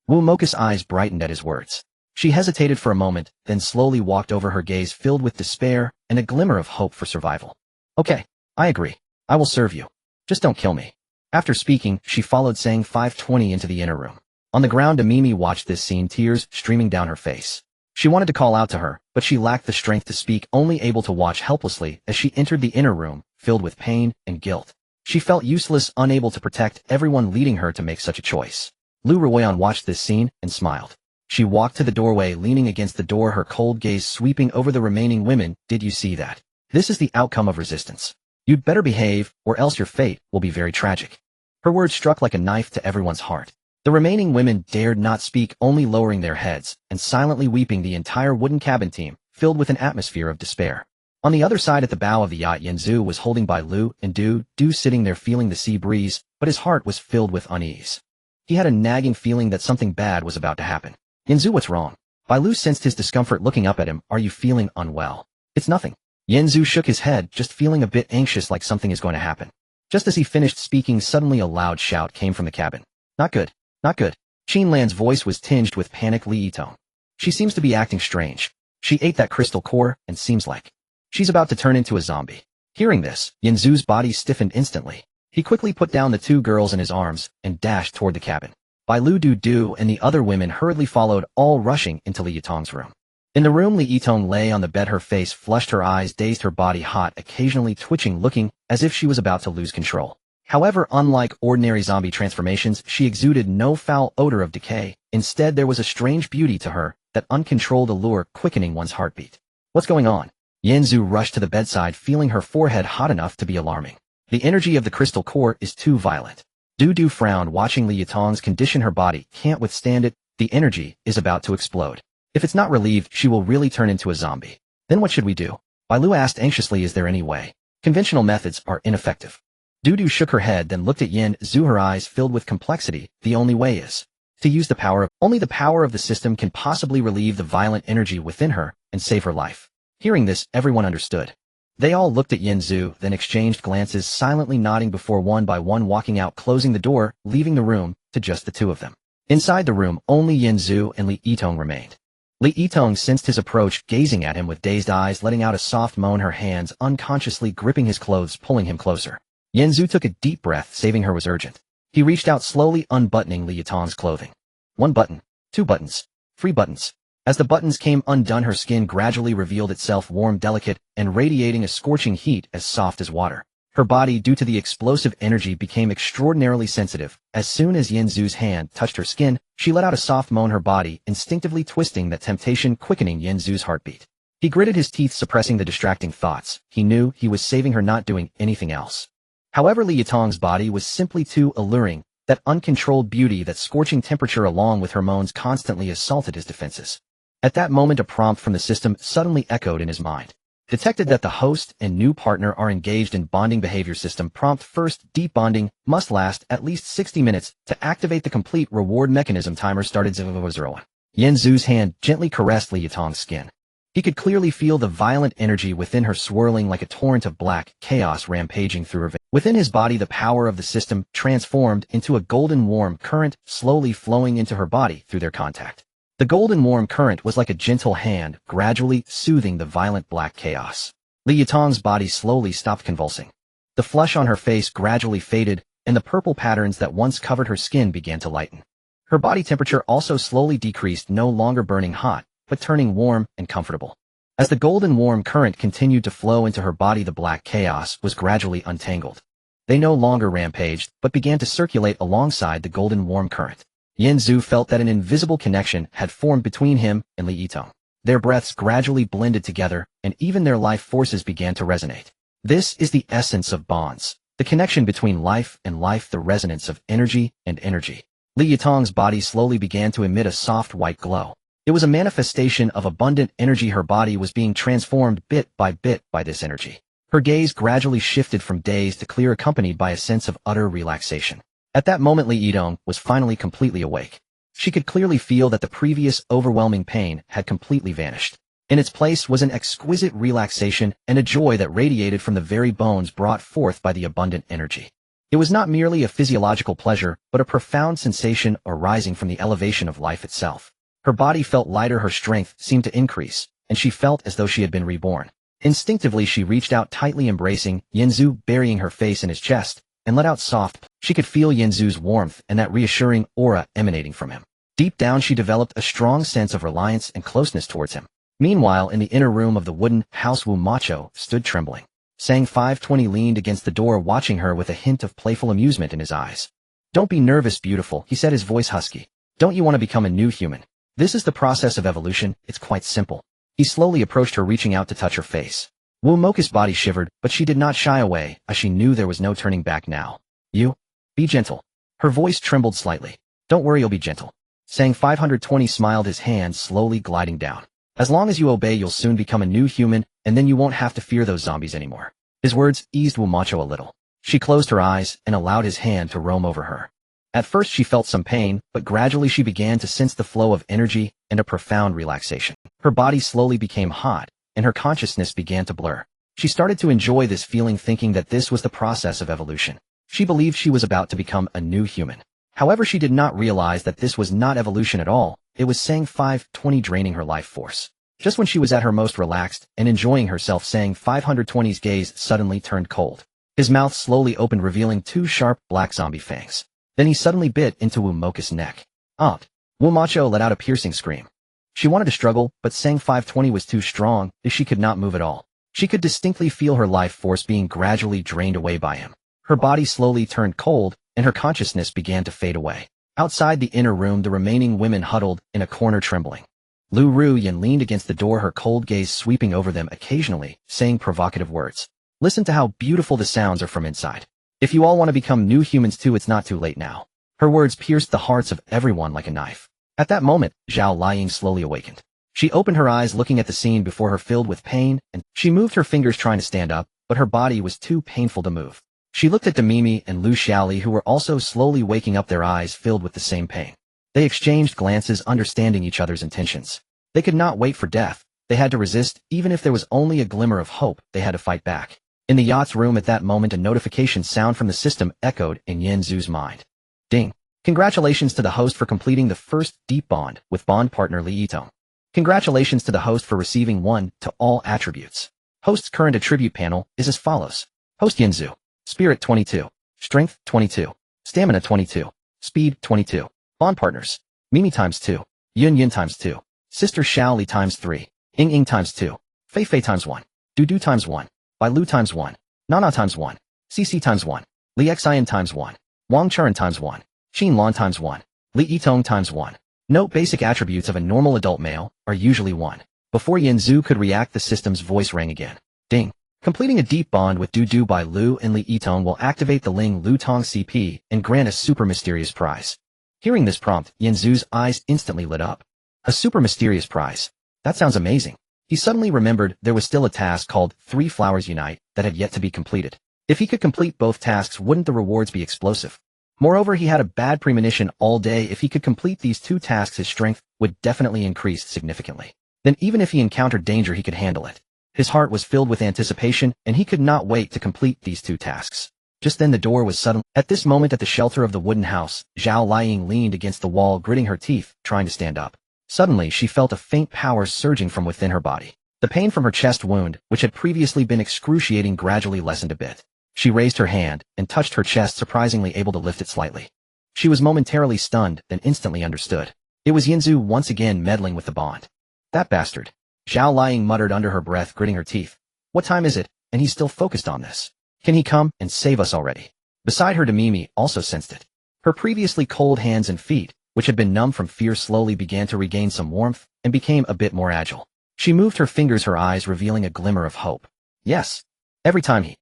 Wu Mocha's eyes brightened at his words. She hesitated for a moment, then slowly walked over, her gaze filled with despair and a glimmer of hope for survival. Okay, I agree. I will serve you. Just don't kill me. After speaking, she followed saying 520 into the inner room. On the ground, Amimi watched this scene, tears streaming down her face. She wanted to call out to her, but she lacked the strength to speak, only able to watch helplessly as she entered the inner room, filled with pain and guilt. She felt useless, unable to protect everyone, leading her to make such a choice. Lu Ruoyan watched this scene and smiled. She walked to the doorway, leaning against the door, her cold gaze sweeping over the remaining women. Did you see that? This is the outcome of resistance. You'd better behave, or else your fate will be very tragic. Her words struck like a knife to everyone's heart. The remaining women dared not speak, only lowering their heads and silently weeping. The entire wooden cabin team filled with an atmosphere of despair. On the other side, at the bow of the yacht, Yanzu was holding by Lu and Du sitting there feeling the sea breeze, but his heart was filled with unease. He had a nagging feeling that something bad was about to happen. Yanzu, what's wrong? Bai Lu sensed his discomfort, looking up at him. Are you feeling unwell? It's nothing. Yanzu shook his head, just feeling a bit anxious, like something is going to happen. Just as he finished speaking, suddenly a loud shout came from the cabin. Not good. Not good. Qin Lan's voice was tinged with panic. Li Yitong. She seems to be acting strange. She ate that crystal core and seems like she's about to turn into a zombie. Hearing this, Yanzu's body stiffened instantly. He quickly put down the two girls in his arms and dashed toward the cabin. Bai Lu, Du and the other women hurriedly followed, all rushing into Li Yitong's room. In the room, Li Yitong lay on the bed, her face flushed, her eyes dazed, her body hot, occasionally twitching, looking as if she was about to lose control. However, unlike ordinary zombie transformations, she exuded no foul odor of decay. Instead, there was a strange beauty to her, that uncontrolled allure quickening one's heartbeat. What's going on? Yanzu rushed to the bedside, feeling her forehead hot enough to be alarming. The energy of the crystal core is too violent. Du frowned, watching Li Yitong's condition. Her body can't withstand it. The energy is about to explode. If it's not relieved, she will really turn into a zombie. Then what should we do? Bai Lu asked anxiously. Is there any way? Conventional methods are ineffective. Du shook her head, then looked at Yanzu, her eyes filled with complexity. The only way is to use the power of only the power of the system can possibly relieve the violent energy within her and save her life. Hearing this, everyone understood. They all looked at Yanzu, then exchanged glances, silently nodding before one by one walking out, closing the door, leaving the room to just the two of them. Inside the room, only Yanzu and Li Yitong remained. Li Yitong sensed his approach, gazing at him with dazed eyes, letting out a soft moan, her hands unconsciously gripping his clothes, pulling him closer. Yanzu took a deep breath. Saving her was urgent. He reached out, slowly unbuttoning Li Yitong's clothing. 1 button, 2 buttons, 3 buttons. As the buttons came undone, her skin gradually revealed itself, warm, delicate, and radiating a scorching heat as soft as water. Her body, due to the explosive energy, became extraordinarily sensitive. As soon as Yanzu's hand touched her skin, she let out a soft moan, her body instinctively twisting, that temptation quickening Yanzu's heartbeat. He gritted his teeth, suppressing the distracting thoughts. He knew he was saving her, not doing anything else. However, Li Yitong's body was simply too alluring. That uncontrolled beauty, that scorching temperature, along with her moans, constantly assaulted his defenses. At that moment, a prompt from the system suddenly echoed in his mind. Detected that the host and new partner are engaged in bonding behavior. System prompt: first, deep bonding must last at least 60 minutes. To activate the complete reward mechanism, timer started. 001. Yanzu's hand gently caressed Li Yitong's skin. He could clearly feel the violent energy within her, swirling like a torrent of black chaos rampaging through her veins. Within his body, the power of the system transformed into a golden warm current, slowly flowing into her body through their contact. The golden warm current was like a gentle hand, gradually soothing the violent black chaos. Li Yitong's body slowly stopped convulsing. The flush on her face gradually faded, and the purple patterns that once covered her skin began to lighten. Her body temperature also slowly decreased, no longer burning hot, but turning warm and comfortable. As the golden warm current continued to flow into her body, the black chaos was gradually untangled. They no longer rampaged, but began to circulate alongside the golden warm current. Yanzu felt that an invisible connection had formed between him and Li Yitong. Their breaths gradually blended together, and even their life forces began to resonate. This is the essence of bonds, the connection between life and life, the resonance of energy and energy. Li Yitong's body slowly began to emit a soft white glow. It was a manifestation of abundant energy. Her body was being transformed bit by this energy. Her gaze gradually shifted from daze to clear, accompanied by a sense of utter relaxation. At that moment Li Yitong was finally completely awake. She could clearly feel that the previous overwhelming pain had completely vanished. In its place was an exquisite relaxation and a joy that radiated from the very bones brought forth by the abundant energy. It was not merely a physiological pleasure, but a profound sensation arising from the elevation of life itself. Her body felt lighter, her strength seemed to increase, and she felt as though she had been reborn. Instinctively she reached out, tightly embracing Yanzu, burying her face in his chest, and let out soft. She could feel Yanzu's warmth and that reassuring aura emanating from him. Deep down she developed a strong sense of reliance and closeness towards him. Meanwhile, in the inner room of the wooden house, Wu Macho stood trembling. Sang 520 leaned against the door, watching her with a hint of playful amusement in his eyes. "Don't be nervous, beautiful," he said, his voice husky. "Don't you want to become a new human? This is the process of evolution, it's quite simple." He slowly approached her, reaching out to touch her face. Wu Mocha's body shivered, but she did not shy away, as she knew there was no turning back now. "You? Be gentle." Her voice trembled slightly. "Don't worry, you'll be gentle." Sang 520 smiled, his hand slowly gliding down. "As long as you obey, you'll soon become a new human, and then you won't have to fear those zombies anymore." His words eased Wu Macho a little. She closed her eyes and allowed his hand to roam over her. At first she felt some pain, but gradually she began to sense the flow of energy and a profound relaxation. Her body slowly became hot, and her consciousness began to blur. She started to enjoy this feeling, thinking that this was the process of evolution. She believed she was about to become a new human. However, she did not realize that this was not evolution at all. It was Sang 520 draining her life force. Just when she was at her most relaxed and enjoying herself, Sang 520's gaze suddenly turned cold. His mouth slowly opened, revealing two sharp, black zombie fangs. Then he suddenly bit into Wu Mocha's neck. "Aunt!" Wu Macho let out a piercing scream. She wanted to struggle, but Sang 520 was too strong, as she could not move at all. She could distinctly feel her life force being gradually drained away by him. Her body slowly turned cold, and her consciousness began to fade away. Outside the inner room, the remaining women huddled in a corner, trembling. Lu Ruyan leaned against the door, her cold gaze sweeping over them, occasionally saying provocative words. "Listen to how beautiful the sounds are from inside. If you all want to become new humans too, it's not too late now." Her words pierced the hearts of everyone like a knife. At that moment, Zhao Liying slowly awakened. She opened her eyes, looking at the scene before her filled with pain, and she moved her fingers trying to stand up, but her body was too painful to move. She looked at Demimi and Lu Xiaoli, who were also slowly waking up, their eyes filled with the same pain. They exchanged glances, understanding each other's intentions. They could not wait for death. They had to resist. Even if there was only a glimmer of hope, they had to fight back. In the yacht's room at that moment, a notification sound from the system echoed in Yanzu's mind. Ding. Congratulations to the host for completing the first deep bond with bond partner Li Yitong. Congratulations to the host for receiving 1 to all attributes. Host's current attribute panel is as follows. Host Yanzu. Spirit 22. Strength 22. Stamina 22. Speed 22. Bond partners. Mimi times 2. Yun Yun times 2. Sister Xiaoli times 3. Ying Ying times 2. Fei Fei times 1. Du Du times 1. Bai Lu times 1. Nana times 1. Cici times 1. Li Xian times 1. Wang Churen times 1. Qin Lan times 1. Li Yitong times 1. Note: basic attributes of a normal adult male are usually 1. Before Yanzu could react, the system's voice rang again. Ding. Completing a deep bond with Du Du, Bai Lu, and Li Yitong will activate the Ling Lu Tong CP and grant a super mysterious prize. Hearing this prompt, Yanzu's eyes instantly lit up. A super mysterious prize. That sounds amazing. He suddenly remembered there was still a task called 3 Flowers Unite that had yet to be completed. If he could complete both tasks, wouldn't the rewards be explosive? Moreover, he had a bad premonition all day. If he could complete these 2 tasks, his strength would definitely increase significantly. Then even if he encountered danger, he could handle it. His heart was filled with anticipation, and he could not wait to complete these 2 tasks. Just then the door was suddenly. At this moment, at the shelter of the wooden house, Zhao Liying leaned against the wall, gritting her teeth, trying to stand up. Suddenly, she felt a faint power surging from within her body. The pain from her chest wound, which had previously been excruciating, gradually lessened a bit. She raised her hand and touched her chest, surprisingly able to lift it slightly. She was momentarily stunned, then instantly understood. It was Yanzu once again meddling with the bond. That bastard. Zhao Liying muttered under her breath, gritting her teeth. What time is it, and he's still focused on this? Can he come and save us already? Beside her, Demimi also sensed it. Her previously cold hands and feet, which had been numb from fear, slowly began to regain some warmth and became a bit more agile. She moved her fingers, her eyes revealing a glimmer of hope. Yes. Every time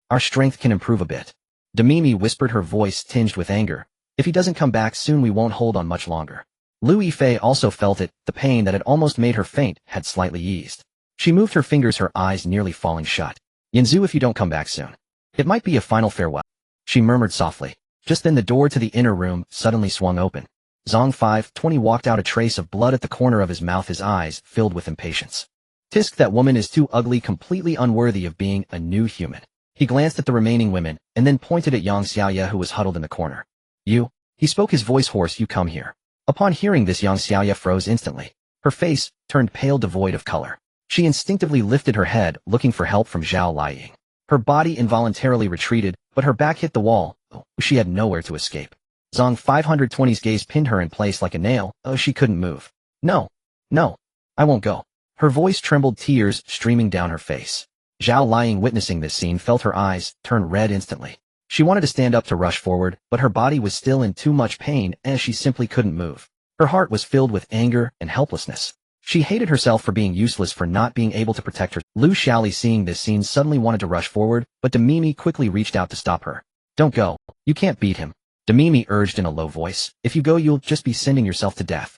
our strength can improve a bit. Demimi whispered, her voice tinged with anger. If he doesn't come back soon, we won't hold on much longer. Lu Yifei also felt it. The pain that had almost made her faint had slightly eased. She moved her fingers, her eyes nearly falling shut. Yanzu, if you don't come back soon, it might be a final farewell. She murmured softly. Just then the door to the inner room suddenly swung open. Zong 520 walked out, a trace of blood at the corner of his mouth, his eyes filled with impatience. Tisk, that woman is too ugly, completely unworthy of being a new human. He glanced at the remaining women, and then pointed at Yang Xiaoya, who was huddled in the corner. You? He spoke, his voice hoarse. You come here. Upon hearing this, Yang Xiaoya froze instantly. Her face turned pale, devoid of color. She instinctively lifted her head, looking for help from Zhao Liying. Her body involuntarily retreated, but her back hit the wall. She had nowhere to escape. Zong 520's gaze pinned her in place like a nail. She couldn't move. No. No. I won't go. Her voice trembled, tears streaming down her face. Zhao Liying, witnessing this scene, felt her eyes turn red instantly. She wanted to stand up to rush forward, but her body was still in too much pain, as she simply couldn't move. Her heart was filled with anger and helplessness. She hated herself for being useless, for not being able to protect her. Lu Xiaoli, seeing this scene, suddenly wanted to rush forward, but Demimi quickly reached out to stop her. Don't go. You can't beat him. Demimi urged in a low voice. If you go, you'll just be sending yourself to death.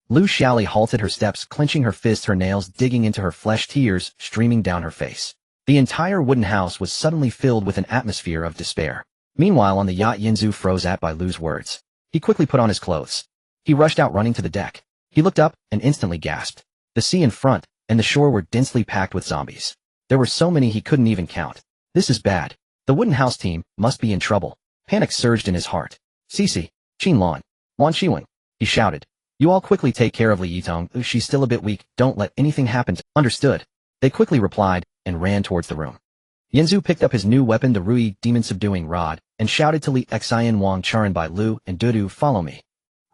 Lu Xiaoli halted her steps, clenching her fists, her nails digging into her flesh, tears streaming down her face. The entire wooden house was suddenly filled with an atmosphere of despair. Meanwhile, on the yacht, Yinzu froze by Lu's words. He quickly put on his clothes. He rushed out, running to the deck. He looked up and instantly gasped. The sea in front and the shore were densely packed with zombies. There were so many he couldn't even count. This is bad. The wooden house team must be in trouble. Panic surged in his heart. Cece, Qinlan, Wan Xiwen, he shouted. You all quickly take care of Li Yitong. She's still a bit weak. Don't let anything happen to— Understood. They quickly replied and ran towards the room. Yinzu picked up his new weapon, the Rui demon-subduing rod, and shouted to Li Xian, Wang Charan, Bai Lu, and Dudu, follow me.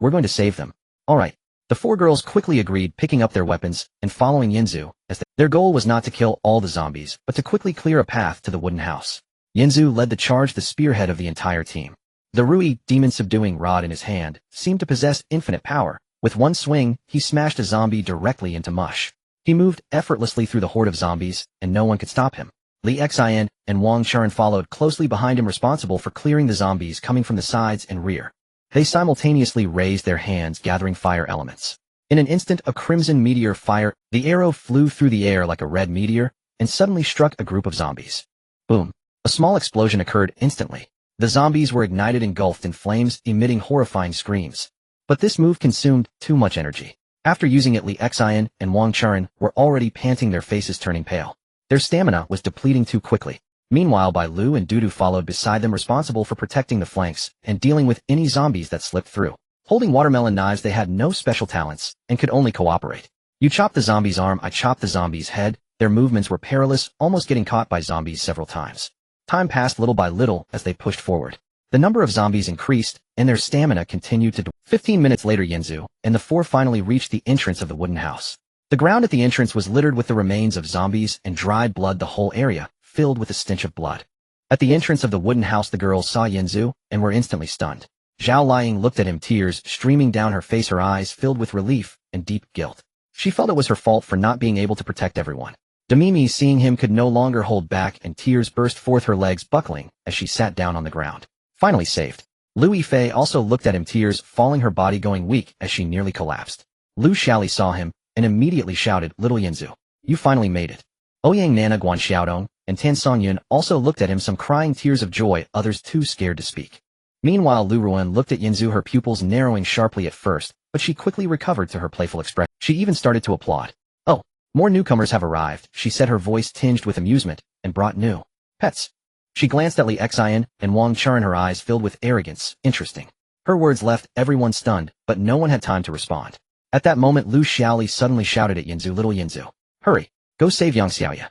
We're going to save them. All right. The four girls quickly agreed, picking up their weapons and following Yinzu, as their goal was not to kill all the zombies, but to quickly clear a path to the wooden house. Yinzu led the charge, the spearhead of the entire team. The Rui demon-subduing rod in his hand seemed to possess infinite power. With one swing, he smashed a zombie directly into mush. He moved effortlessly through the horde of zombies, and no one could stop him. Li Xian and Wang Charan followed closely behind him, responsible for clearing the zombies coming from the sides and rear. They simultaneously raised their hands, gathering fire elements. In an instant, a crimson meteor fire, the arrow flew through the air like a red meteor, and suddenly struck a group of zombies. Boom. A small explosion occurred instantly. The zombies were ignited, engulfed in flames, emitting horrifying screams. But this move consumed too much energy. After using it, Li Xian and Wang Charan were already panting, their faces turning pale. Their stamina was depleting too quickly. Meanwhile, Bai Lu and Dudu followed beside them, responsible for protecting the flanks and dealing with any zombies that slipped through. Holding watermelon knives, they had no special talents and could only cooperate. You chop the zombie's arm, I chop the zombie's head. Their movements were perilous, almost getting caught by zombies several times. Time passed little by little as they pushed forward. The number of zombies increased, and their stamina continued to dwindle. 15 minutes later, Yinzu and the four finally reached the entrance of the wooden house. The ground at the entrance was littered with the remains of zombies and dried blood, the whole area filled with a stench of blood. At the entrance of the wooden house, the girls saw Yinzu and were instantly stunned. Zhao Liying looked at him, tears streaming down her face, her eyes filled with relief and deep guilt. She felt it was her fault for not being able to protect everyone. Demimi, seeing him, could no longer hold back, and tears burst forth, her legs buckling as she sat down on the ground. Finally saved. Lu Yifei also looked at him, tears falling, her body going weak as she nearly collapsed. Lu Xiaoli saw him and immediately shouted, little Yinzu, you finally made it. Ouyang Nana, Guan Xiaodong, and Tan Songyun also looked at him, some crying tears of joy, others too scared to speak. Meanwhile, Lu Ruan looked at Yinzu, her pupils narrowing sharply at first, but she quickly recovered to her playful expression. She even started to applaud. Oh, more newcomers have arrived, she said, her voice tinged with amusement, and brought new pets. She glanced at Li Xian and Wang Charan, her eyes filled with arrogance. Interesting. Her words left everyone stunned, but no one had time to respond. At that moment, Lu Xiaoli suddenly shouted at Yinzu, little Yinzu, hurry, go save Yang Xiaoya.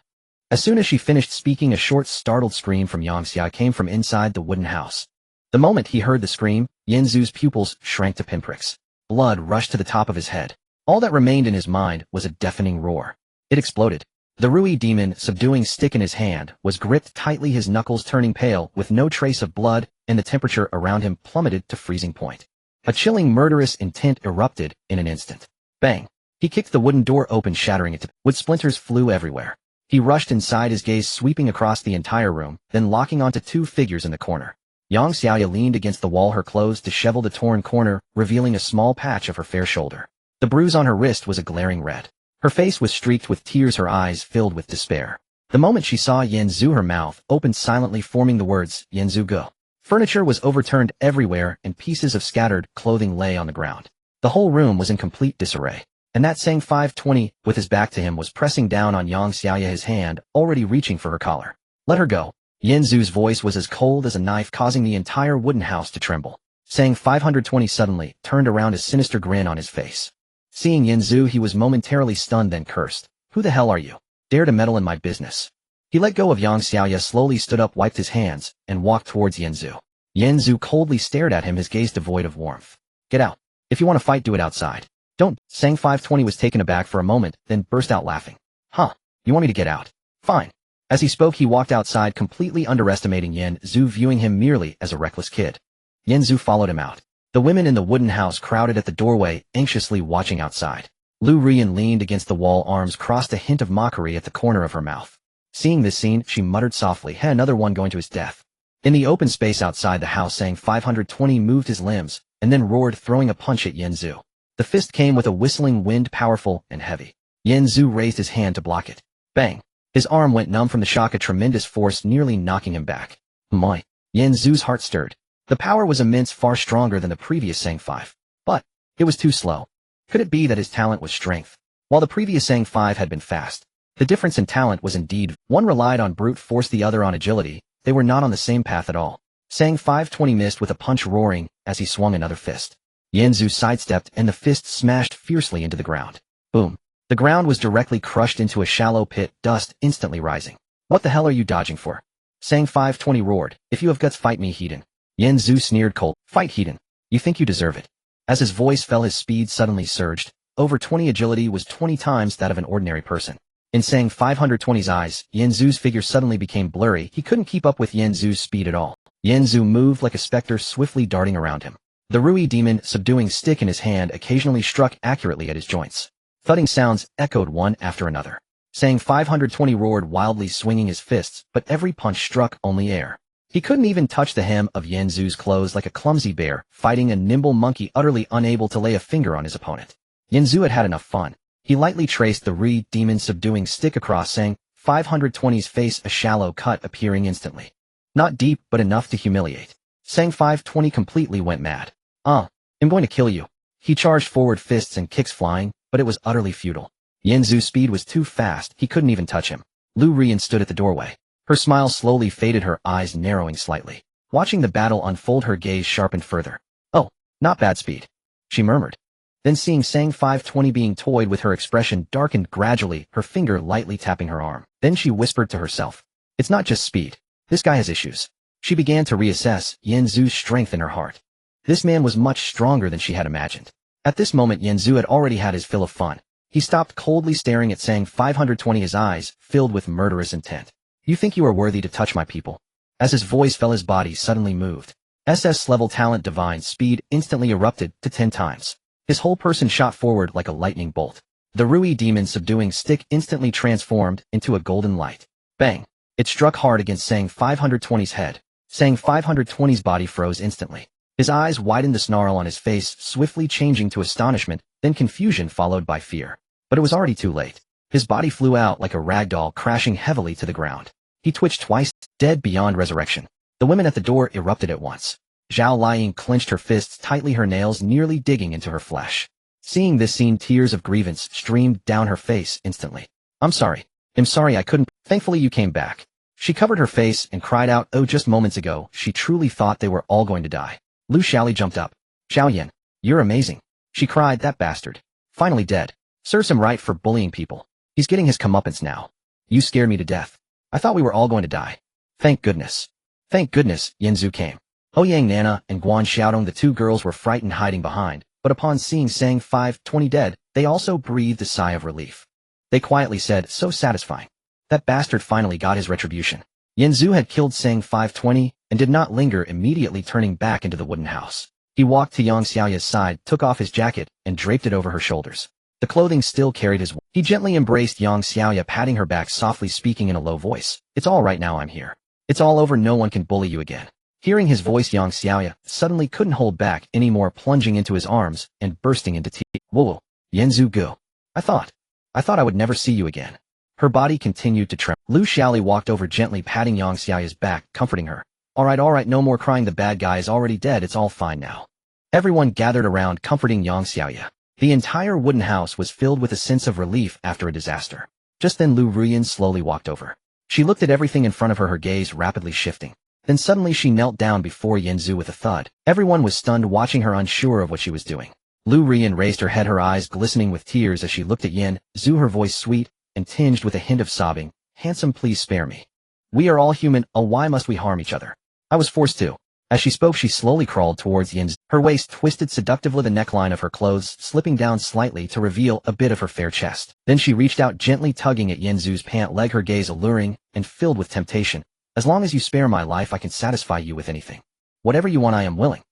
As soon as she finished speaking, a short, startled scream from Yang Xiaoya came from inside the wooden house. The moment he heard the scream, Yinzu's pupils shrank to pinpricks. Blood rushed to the top of his head. All that remained in his mind was a deafening roar. It exploded. The Rui demon, subduing stick in his hand, was gripped tightly, his knuckles turning pale with no trace of blood, and the temperature around him plummeted to freezing point. A chilling, murderous intent erupted in an instant. Bang! He kicked the wooden door open, shattering it to wood. Splinters flew everywhere. He rushed inside, his gaze sweeping across the entire room, then locking onto two figures in the corner. Yang Xiaoya leaned against the wall, her clothes disheveled, a torn corner, revealing a small patch of her fair shoulder. The bruise on her wrist was a glaring red. Her face was streaked with tears, her eyes filled with despair. The moment she saw Yinzu, her mouth opened silently, forming the words, Yinzu go. Furniture was overturned everywhere and pieces of scattered clothing lay on the ground. The whole room was in complete disarray. And that Sang 520, with his back to him, was pressing down on Yang Xiaoya, his hand already reaching for her collar. Let her go. Yen Zhu's voice was as cold as a knife, causing the entire wooden house to tremble. Sang 520 suddenly turned around, a sinister grin on his face. Seeing Yen Zhu, he was momentarily stunned, then cursed. Who the hell are you? Dare to meddle in my business? He let go of Yang Xiaoya, slowly stood up, wiped his hands, and walked towards Yen Zhu. Yen Zhu coldly stared at him, his gaze devoid of warmth. Get out. If you want to fight, do it outside. Don't. Sang 520 was taken aback for a moment, then burst out laughing. Huh? You want me to get out? Fine. As he spoke, he walked outside, completely underestimating Yen Zhu, viewing him merely as a reckless kid. Yen Zhu followed him out. The women in the wooden house crowded at the doorway, anxiously watching outside. Lu Rian leaned against the wall, arms crossed, a hint of mockery at the corner of her mouth. Seeing this scene, she muttered softly, "Hey, another one going to his death." In the open space outside the house, Sang 520 moved his limbs, and then roared, throwing a punch at Yen Zhu. The fist came with a whistling wind, powerful and heavy. Yen Zhu raised his hand to block it. Bang! His arm went numb from the shock, a tremendous force nearly knocking him back. My! Yen Zhu's heart stirred. The power was immense, far stronger than the previous Sang 5. But it was too slow. Could it be that his talent was strength? While the previous Sang 5 had been fast, the difference in talent was indeed, one relied on brute force, the other on agility. They were not on the same path at all. Sang 520 missed with a punch, roaring as he swung another fist. Yen Zhu sidestepped, and the fist smashed fiercely into the ground. Boom. The ground was directly crushed into a shallow pit, dust instantly rising. What the hell are you dodging for? Sang 520 roared. If you have guts, fight me, Heathen. Yen Zhu sneered cold. Fight, Heathen. You think you deserve it. As his voice fell, his speed suddenly surged. Over 20, agility was 20 times that of an ordinary person. In Sang 520's eyes, Yen Zhu's figure suddenly became blurry. He couldn't keep up with Yen Zhu's speed at all. Yen Zhu moved like a specter, swiftly darting around him. The Rui demon subduing stick in his hand occasionally struck accurately at his joints. Thudding sounds echoed one after another. Sang 520 roared wildly, swinging his fists, but every punch struck only air. He couldn't even touch the hem of Yen Zhu's clothes, like a clumsy bear fighting a nimble monkey, utterly unable to lay a finger on his opponent. Yen Zhu had had enough fun. He lightly traced the Rui demon subduing stick across Sang 520's face, a shallow cut appearing instantly. Not deep, but enough to humiliate. Sang 520 completely went mad. I'm going to kill you. He charged forward, fists and kicks flying, but it was utterly futile. Yen Zhu's speed was too fast, he couldn't even touch him. Lu Rian stood at the doorway. Her smile slowly faded, her eyes narrowing slightly. Watching the battle unfold, her gaze sharpened further. Oh, not bad speed, she murmured. Then, seeing Sang 520 being toyed with, her expression darkened gradually, her finger lightly tapping her arm. Then she whispered to herself, "It's not just speed. This guy has issues." She began to reassess Yen Zhu's strength in her heart. This man was much stronger than she had imagined. At this moment, Yen Zhu had already had his fill of fun. He stopped, coldly staring at Sang 520, his eyes filled with murderous intent. "You think you are worthy to touch my people?" As his voice fell, his body suddenly moved. SS-level talent divine speed instantly erupted to 10 times. His whole person shot forward like a lightning bolt. The Rui demon subduing stick instantly transformed into a golden light. Bang! It struck hard against Sang 520's head. Sang 520's body froze instantly. His eyes widened, the snarl on his face swiftly changing to astonishment, then confusion followed by fear. But it was already too late. His body flew out like a rag doll, crashing heavily to the ground. He twitched twice, dead beyond resurrection. The women at the door erupted at once. Zhao Liang clenched her fists tightly, her nails nearly digging into her flesh. Seeing this scene, tears of grievance streamed down her face instantly. I'm sorry, I couldn't. Thankfully you came back." She covered her face and cried out, "Oh, just moments ago, she truly thought they were all going to die." Lu Xiaoli jumped up. "Xiaoyan, you're amazing," she cried. "That bastard. Finally dead. Serves him right for bullying people. He's getting his comeuppance now. You scared me to death. I thought we were all going to die." Thank goodness. Thank goodness, Yen Zhu came. Ouyang Nana and Guan Xiaodong, the two girls, were frightened, hiding behind, but upon seeing Sang 520 dead, they also breathed a sigh of relief. They quietly said, "So satisfying. That bastard finally got his retribution." Yen Zhu had killed Sang 520 and did not linger, immediately turning back into the wooden house. He walked to Yang Xiaoya's side, took off his jacket, and draped it over her shoulders. The clothing still carried his weight. He gently embraced Yang Xiaoya, patting her back softly, speaking in a low voice. "It's all right now, I'm here. It's all over, no one can bully you again." Hearing his voice, Yang Xiaoya suddenly couldn't hold back anymore, plunging into his arms and bursting into tears. "Whoa, Yen Zhu go. I thought I would never see you again." Her body continued to tremble. Lu Xiaoli walked over, gently patting Yang Xiaoya's back, comforting her. Alright, no more crying, the bad guy is already dead, it's all fine now. Everyone gathered around comforting Yang Xiaoya. The entire wooden house was filled with a sense of relief after a disaster. Just then Lu Ruyan slowly walked over. She looked at everything in front of her, her gaze rapidly shifting. Then suddenly she knelt down before Yanzu with a thud. Everyone was stunned, watching her, unsure of what she was doing. Lu Ruyan raised her head, her eyes glistening with tears as she looked at Yanzu, her voice sweet and tinged with a hint of sobbing. Handsome, please spare me. We are all human, why must we harm each other? I was forced to. As she spoke, she slowly crawled towards Yanzu. Her waist twisted seductively, the neckline of her clothes slipping down slightly to reveal a bit of her fair chest. Then she reached out, gently tugging at Yanzu's pant leg, her gaze alluring and filled with temptation. As long as you spare my life, I can satisfy you with anything. Whatever you want, I am willing.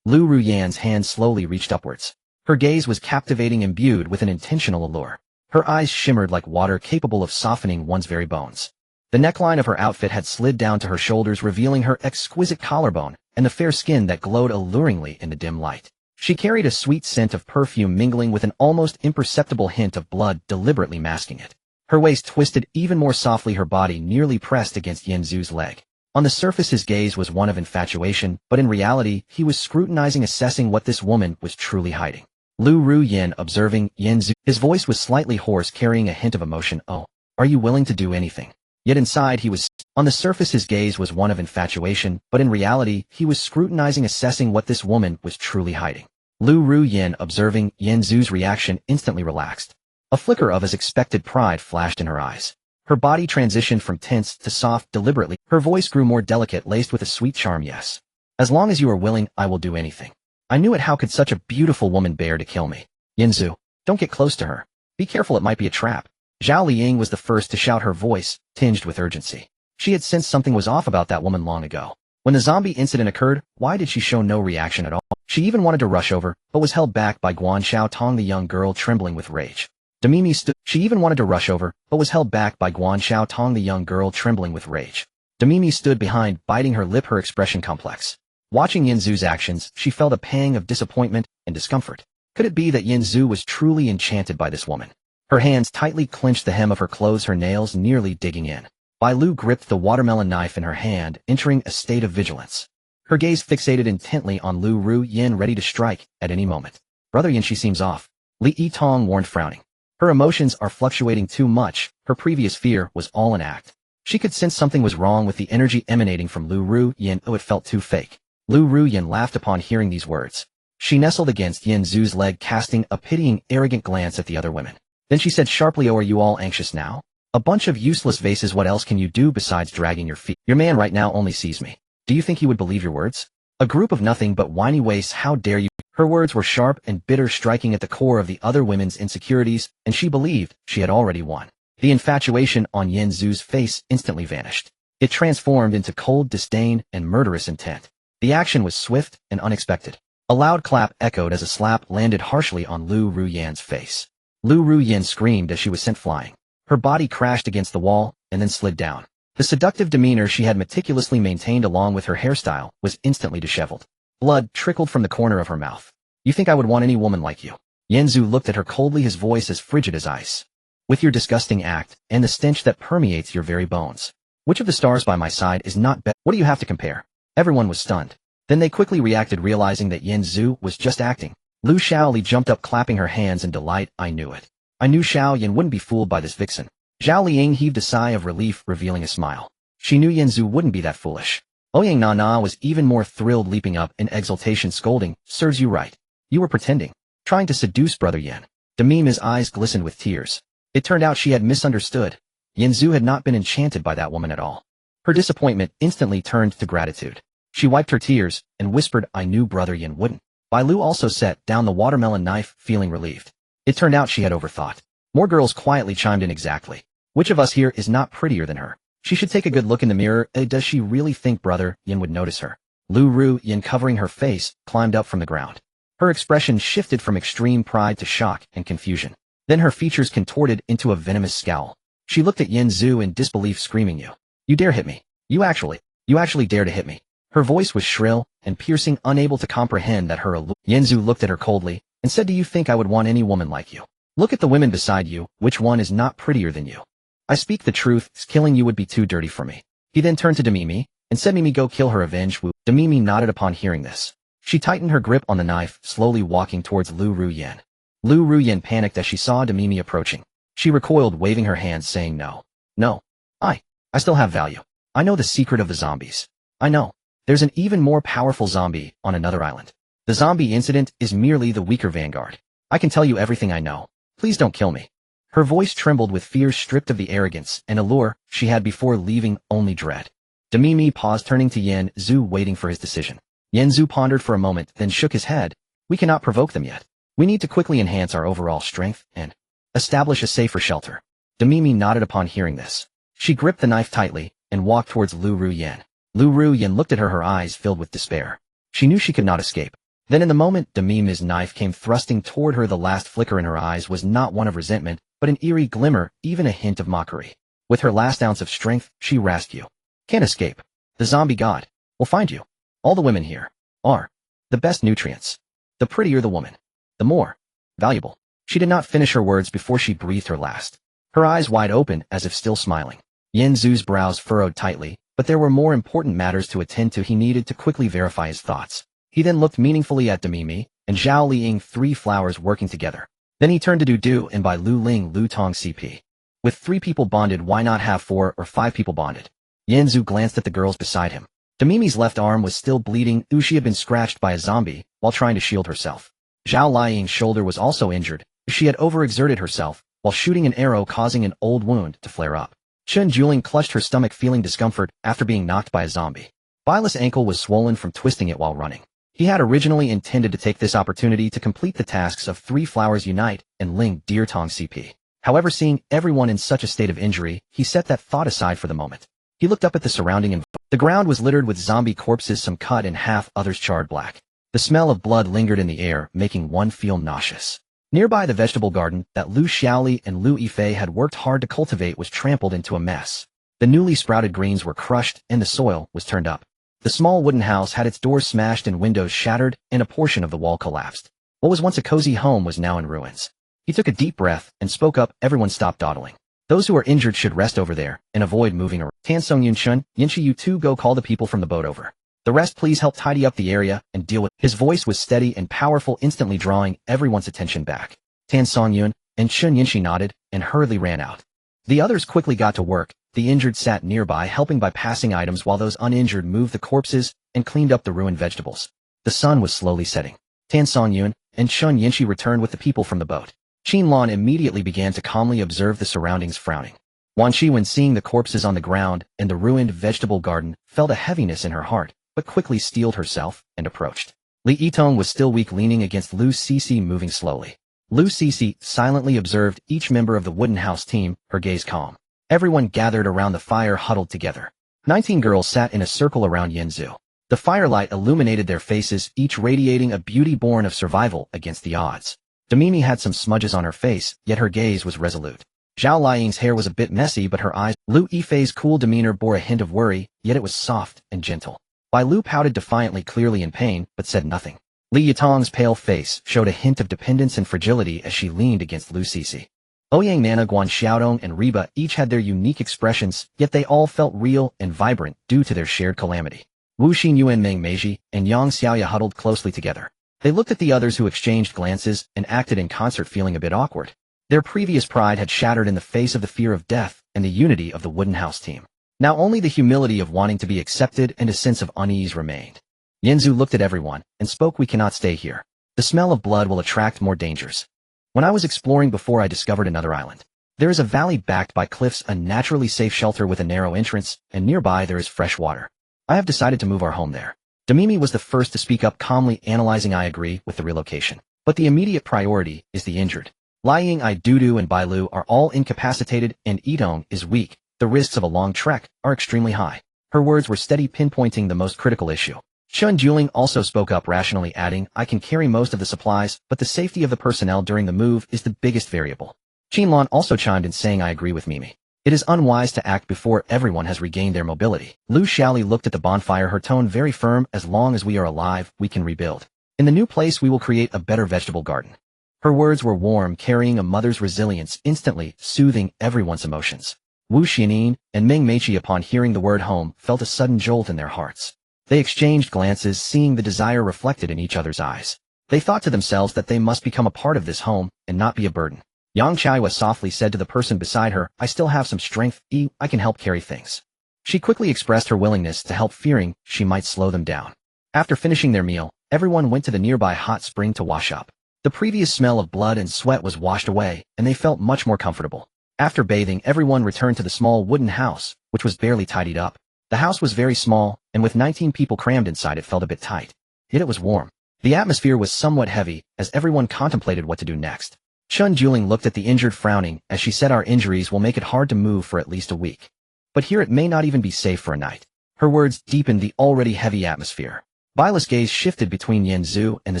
Lu Ruyan's hand slowly reached upwards. Her gaze was captivating, imbued with an intentional allure. Her eyes shimmered like water, capable of softening one's very bones. The neckline of her outfit had slid down to her shoulders, revealing her exquisite collarbone and the fair skin that glowed alluringly in the dim light. She carried a sweet scent of perfume, mingling with an almost imperceptible hint of blood, deliberately masking it. Her waist twisted even more softly, her body nearly pressed against Yanzu's leg. On the surface his gaze was one of infatuation, but in reality he was scrutinizing, assessing what this woman was truly hiding. Lu Ruyan observing Yanzu. His voice was slightly hoarse, carrying a hint of emotion. Oh, are you willing to do anything? Yet inside he was. On the surface his gaze was one of infatuation, but in reality he was scrutinizing, assessing what this woman was truly hiding. Lu Ruyan observing Yanzu's reaction instantly relaxed. A flicker of as expected pride flashed in her eyes. Her body transitioned from tense to soft deliberately. Her voice grew more delicate, laced with a sweet charm. Yes. As long as you are willing, I will do anything. I knew it. How could such a beautiful woman bear to kill me? Yanzu, don't get close to her. Be careful, it might be a trap. Zhao Liying was the first to shout, her voice tinged with urgency. She had sensed something was off about that woman long ago. When the zombie incident occurred, why did she show no reaction at all? She even wanted to rush over, but was held back by Guan Xiaotong, the young girl trembling with rage. Demimi stood. She even wanted to rush over, but was held back by Guan Xiaotong, the young girl trembling with rage. Demimi stood behind, biting her lip, her expression complex. Watching Yanzu's actions, she felt a pang of disappointment and discomfort. Could it be that Yanzu was truly enchanted by this woman? Her hands tightly clenched the hem of her clothes, her nails nearly digging in. Bai Lu gripped the watermelon knife in her hand, entering a state of vigilance. Her gaze fixated intently on Lu Ruyan, ready to strike at any moment. Brother Yan, she seems off. Li Yitong warned, frowning. Her emotions are fluctuating too much. Her previous fear was all an act. She could sense something was wrong with the energy emanating from Lu Ruyan. Oh, it felt too fake. Lu Ruyan laughed upon hearing these words. She nestled against Yanzu's leg, casting a pitying, arrogant glance at the other women. Then she said sharply, oh, are you all anxious now? A bunch of useless vases, what else can you do besides dragging your feet? Your man right now only sees me. Do you think he would believe your words? A group of nothing but whiny wastes, how dare you? Her words were sharp and bitter, striking at the core of the other women's insecurities, and she believed she had already won. The infatuation on Yanzu's face instantly vanished. It transformed into cold disdain and murderous intent. The action was swift and unexpected. A loud clap echoed as a slap landed harshly on Lu Ruyan's face. Lu Ruyan screamed as she was sent flying. Her body crashed against the wall and then slid down. The seductive demeanor she had meticulously maintained along with her hairstyle was instantly disheveled. Blood trickled from the corner of her mouth. You think I would want any woman like you? Yanzu looked at her coldly, his voice as frigid as ice. With your disgusting act and the stench that permeates your very bones. Which of the stars by my side is not better? What do you have to compare? Everyone was stunned. Then they quickly reacted, realizing that Yanzu was just acting. Lu Xiaoli jumped up, clapping her hands in delight. I knew it. I knew Xiao Yan wouldn't be fooled by this vixen. Zhao Liying heaved a sigh of relief, revealing a smile. She knew Yanzu wouldn't be that foolish. Ouyang Na was even more thrilled, leaping up in exultation, scolding, serves you right. You were pretending. Trying to seduce Brother Yan. Demima's eyes glistened with tears. It turned out she had misunderstood. Yanzu had not been enchanted by that woman at all. Her disappointment instantly turned to gratitude. She wiped her tears and whispered, I knew Brother Yan wouldn't. Bai Lu also set down the watermelon knife, feeling relieved. It turned out she had overthought. More girls quietly chimed in. Exactly. Which of us here is not prettier than her? She should take a good look in the mirror. Does she really think Brother Yan would notice her? Lu Ruyan, covering her face, climbed up from the ground. Her expression shifted from extreme pride to shock and confusion. Then her features contorted into a venomous scowl. She looked at Yanzu in disbelief, screaming, You dare hit me. You actually dare to hit me. Her voice was shrill and piercing, unable to comprehend that her Yanzu looked at her coldly and said, Do you think I would want any woman like you? Look at the women beside you, which one is not prettier than you? I speak the truth, killing you would be too dirty for me. He then turned to Demimi. and said Mimi go kill her avenge Wu. Mimi nodded upon hearing this. She tightened her grip on the knife, slowly walking towards Lu Ruyan. Lu Ruyan panicked as she saw Mimi approaching. She recoiled, waving her hands, saying no. No. I still have value. I know the secret of the zombies. I know. There's an even more powerful zombie on another island. The zombie incident is merely the weaker vanguard. I can tell you everything I know. Please don't kill me. Her voice trembled with fear stripped of the arrogance and allure she had before, leaving only dread. Mimi paused, turning to Yen Zhu, waiting for his decision. Yen Zhu pondered for a moment, then shook his head. We cannot provoke them yet. We need to quickly enhance our overall strength and establish a safer shelter. Mimi nodded upon hearing this. She gripped the knife tightly and walked towards Lu Ruyan. Lu Ruyan looked at her, her eyes filled with despair. She knew she could not escape. Then in the moment Mimi's knife came thrusting toward her, the last flicker in her eyes was not one of resentment, but an eerie glimmer, even a hint of mockery. With her last ounce of strength, she rasped, "You can't escape. The zombie god will find you. All the women here are the best nutrients. The prettier the woman, the more valuable." She did not finish her words before she breathed her last. Her eyes wide open, as if still smiling. Yen Zhu's brows furrowed tightly, but there were more important matters to attend to. He needed to quickly verify his thoughts. He then looked meaningfully at Mimi and Zhao Liying, three flowers working together. Then he turned to Du Du and Bai Lu Ling Lu Tong CP. With 3 people bonded, why not have 4 or 5 people bonded? Yen Zhu glanced at the girls beside him. Mimi's left arm was still bleeding. She had been scratched by a zombie while trying to shield herself. Zhao Liying's shoulder was also injured. She had overexerted herself while shooting an arrow, causing an old wound to flare up. Chun Juling clutched her stomach, feeling discomfort after being knocked by a zombie. Baila's ankle was swollen from twisting it while running. He had originally intended to take this opportunity to complete the tasks of 3 Flowers Unite and Ling Deer Tong CP. However, seeing everyone in such a state of injury, he set that thought aside for the moment. He looked up at the surrounding environment. The ground was littered with zombie corpses, some cut in half, others charred black. The smell of blood lingered in the air, making one feel nauseous. Nearby, the vegetable garden that Lu Xiaoli and Lu Yifei had worked hard to cultivate was trampled into a mess. The newly sprouted greens were crushed and the soil was turned up. The small wooden house had its doors smashed and windows shattered, and a portion of the wall collapsed. What was once a cozy home was now in ruins. He took a deep breath and spoke up. Everyone stop dawdling. Those who are injured should rest over there and avoid moving around. Tan Song Yun Chun, Yinshi, you two go call the people from the boat over. The rest please help tidy up the area and deal with. His voice was steady and powerful, instantly drawing everyone's attention back. Tan Song Yun and Chun Yinshi nodded and hurriedly ran out. The others quickly got to work. The injured sat nearby, helping by passing items, while those uninjured moved the corpses and cleaned up the ruined vegetables. The sun was slowly setting. Tan Song Yun and Chun Yinshi returned with the people from the boat. Qin Lan immediately began to calmly observe the surroundings, frowning. Wan Shi, when seeing the corpses on the ground and the ruined vegetable garden, felt a heaviness in her heart, but quickly steeled herself and approached. Li Yitong was still weak, leaning against Lu Cece, moving slowly. Lu Cece silently observed each member of the wooden house team, her gaze calm. Everyone gathered around the fire, huddled together. 19 girls sat in a circle around Yen Zhu. The firelight illuminated their faces, each radiating a beauty born of survival against the odds. Mimi had some smudges on her face, yet her gaze was resolute. Zhao Liying's hair was a bit messy, but her eyes. Lu Yifei's cool demeanor bore a hint of worry, yet it was soft and gentle. Bai Lu pouted defiantly, clearly in pain, but said nothing. Li Yitong's pale face showed a hint of dependence and fragility as she leaned against Lu Cece. Ouyang Nana, Guan Xiaodong, and Reba each had their unique expressions, yet they all felt real and vibrant due to their shared calamity. Wu Xinyuan, Meng Meiji, and Yang Xiaoya huddled closely together. They looked at the others, who exchanged glances and acted in concert, feeling a bit awkward. Their previous pride had shattered in the face of the fear of death and the unity of the wooden house team. Now only the humility of wanting to be accepted and a sense of unease remained. Yen Zhu looked at everyone and spoke, "We cannot stay here. The smell of blood will attract more dangers. When I was exploring before, I discovered another island. There is a valley backed by cliffs, a naturally safe shelter with a narrow entrance, and nearby there is fresh water. I have decided to move our home there." Mimi was the first to speak up, calmly analyzing. "I agree with the relocation, but the immediate priority is the injured. Lying, Dudu and Bailu are all incapacitated, and Yitong is weak. The risks of a long trek are extremely high." Her words were steady, pinpointing the most critical issue. Chun Juling also spoke up, rationally adding, "I can carry most of the supplies, but the safety of the personnel during the move is the biggest variable." Qin Lan also chimed in, saying, "I agree with Mimi. It is unwise to act before everyone has regained their mobility." Lu Xiaoli looked at the bonfire, her tone very firm. "As long as we are alive, we can rebuild. In the new place, we will create a better vegetable garden." Her words were warm, carrying a mother's resilience, instantly soothing everyone's emotions. Wu Xianyin and Meng Meiqi upon hearing the word home felt a sudden jolt in their hearts. They exchanged glances, seeing the desire reflected in each other's eyes. They thought to themselves that they must become a part of this home and not be a burden. Yang Chaiwa softly said to the person beside her, "I still have some strength, I can help carry things." She quickly expressed her willingness to help, fearing she might slow them down. After finishing their meal, everyone went to the nearby hot spring to wash up. The previous smell of blood and sweat was washed away, and they felt much more comfortable. After bathing, everyone returned to the small wooden house, which was barely tidied up. The house was very small, and with 19 people crammed inside it felt a bit tight. Yet it was warm. The atmosphere was somewhat heavy, as everyone contemplated what to do next. Chun Juling looked at the injured, frowning, as she said, "Our injuries will make it hard to move for at least a week. But here it may not even be safe for a night." Her words deepened the already heavy atmosphere. Baila's gaze shifted between Yen Zhu and the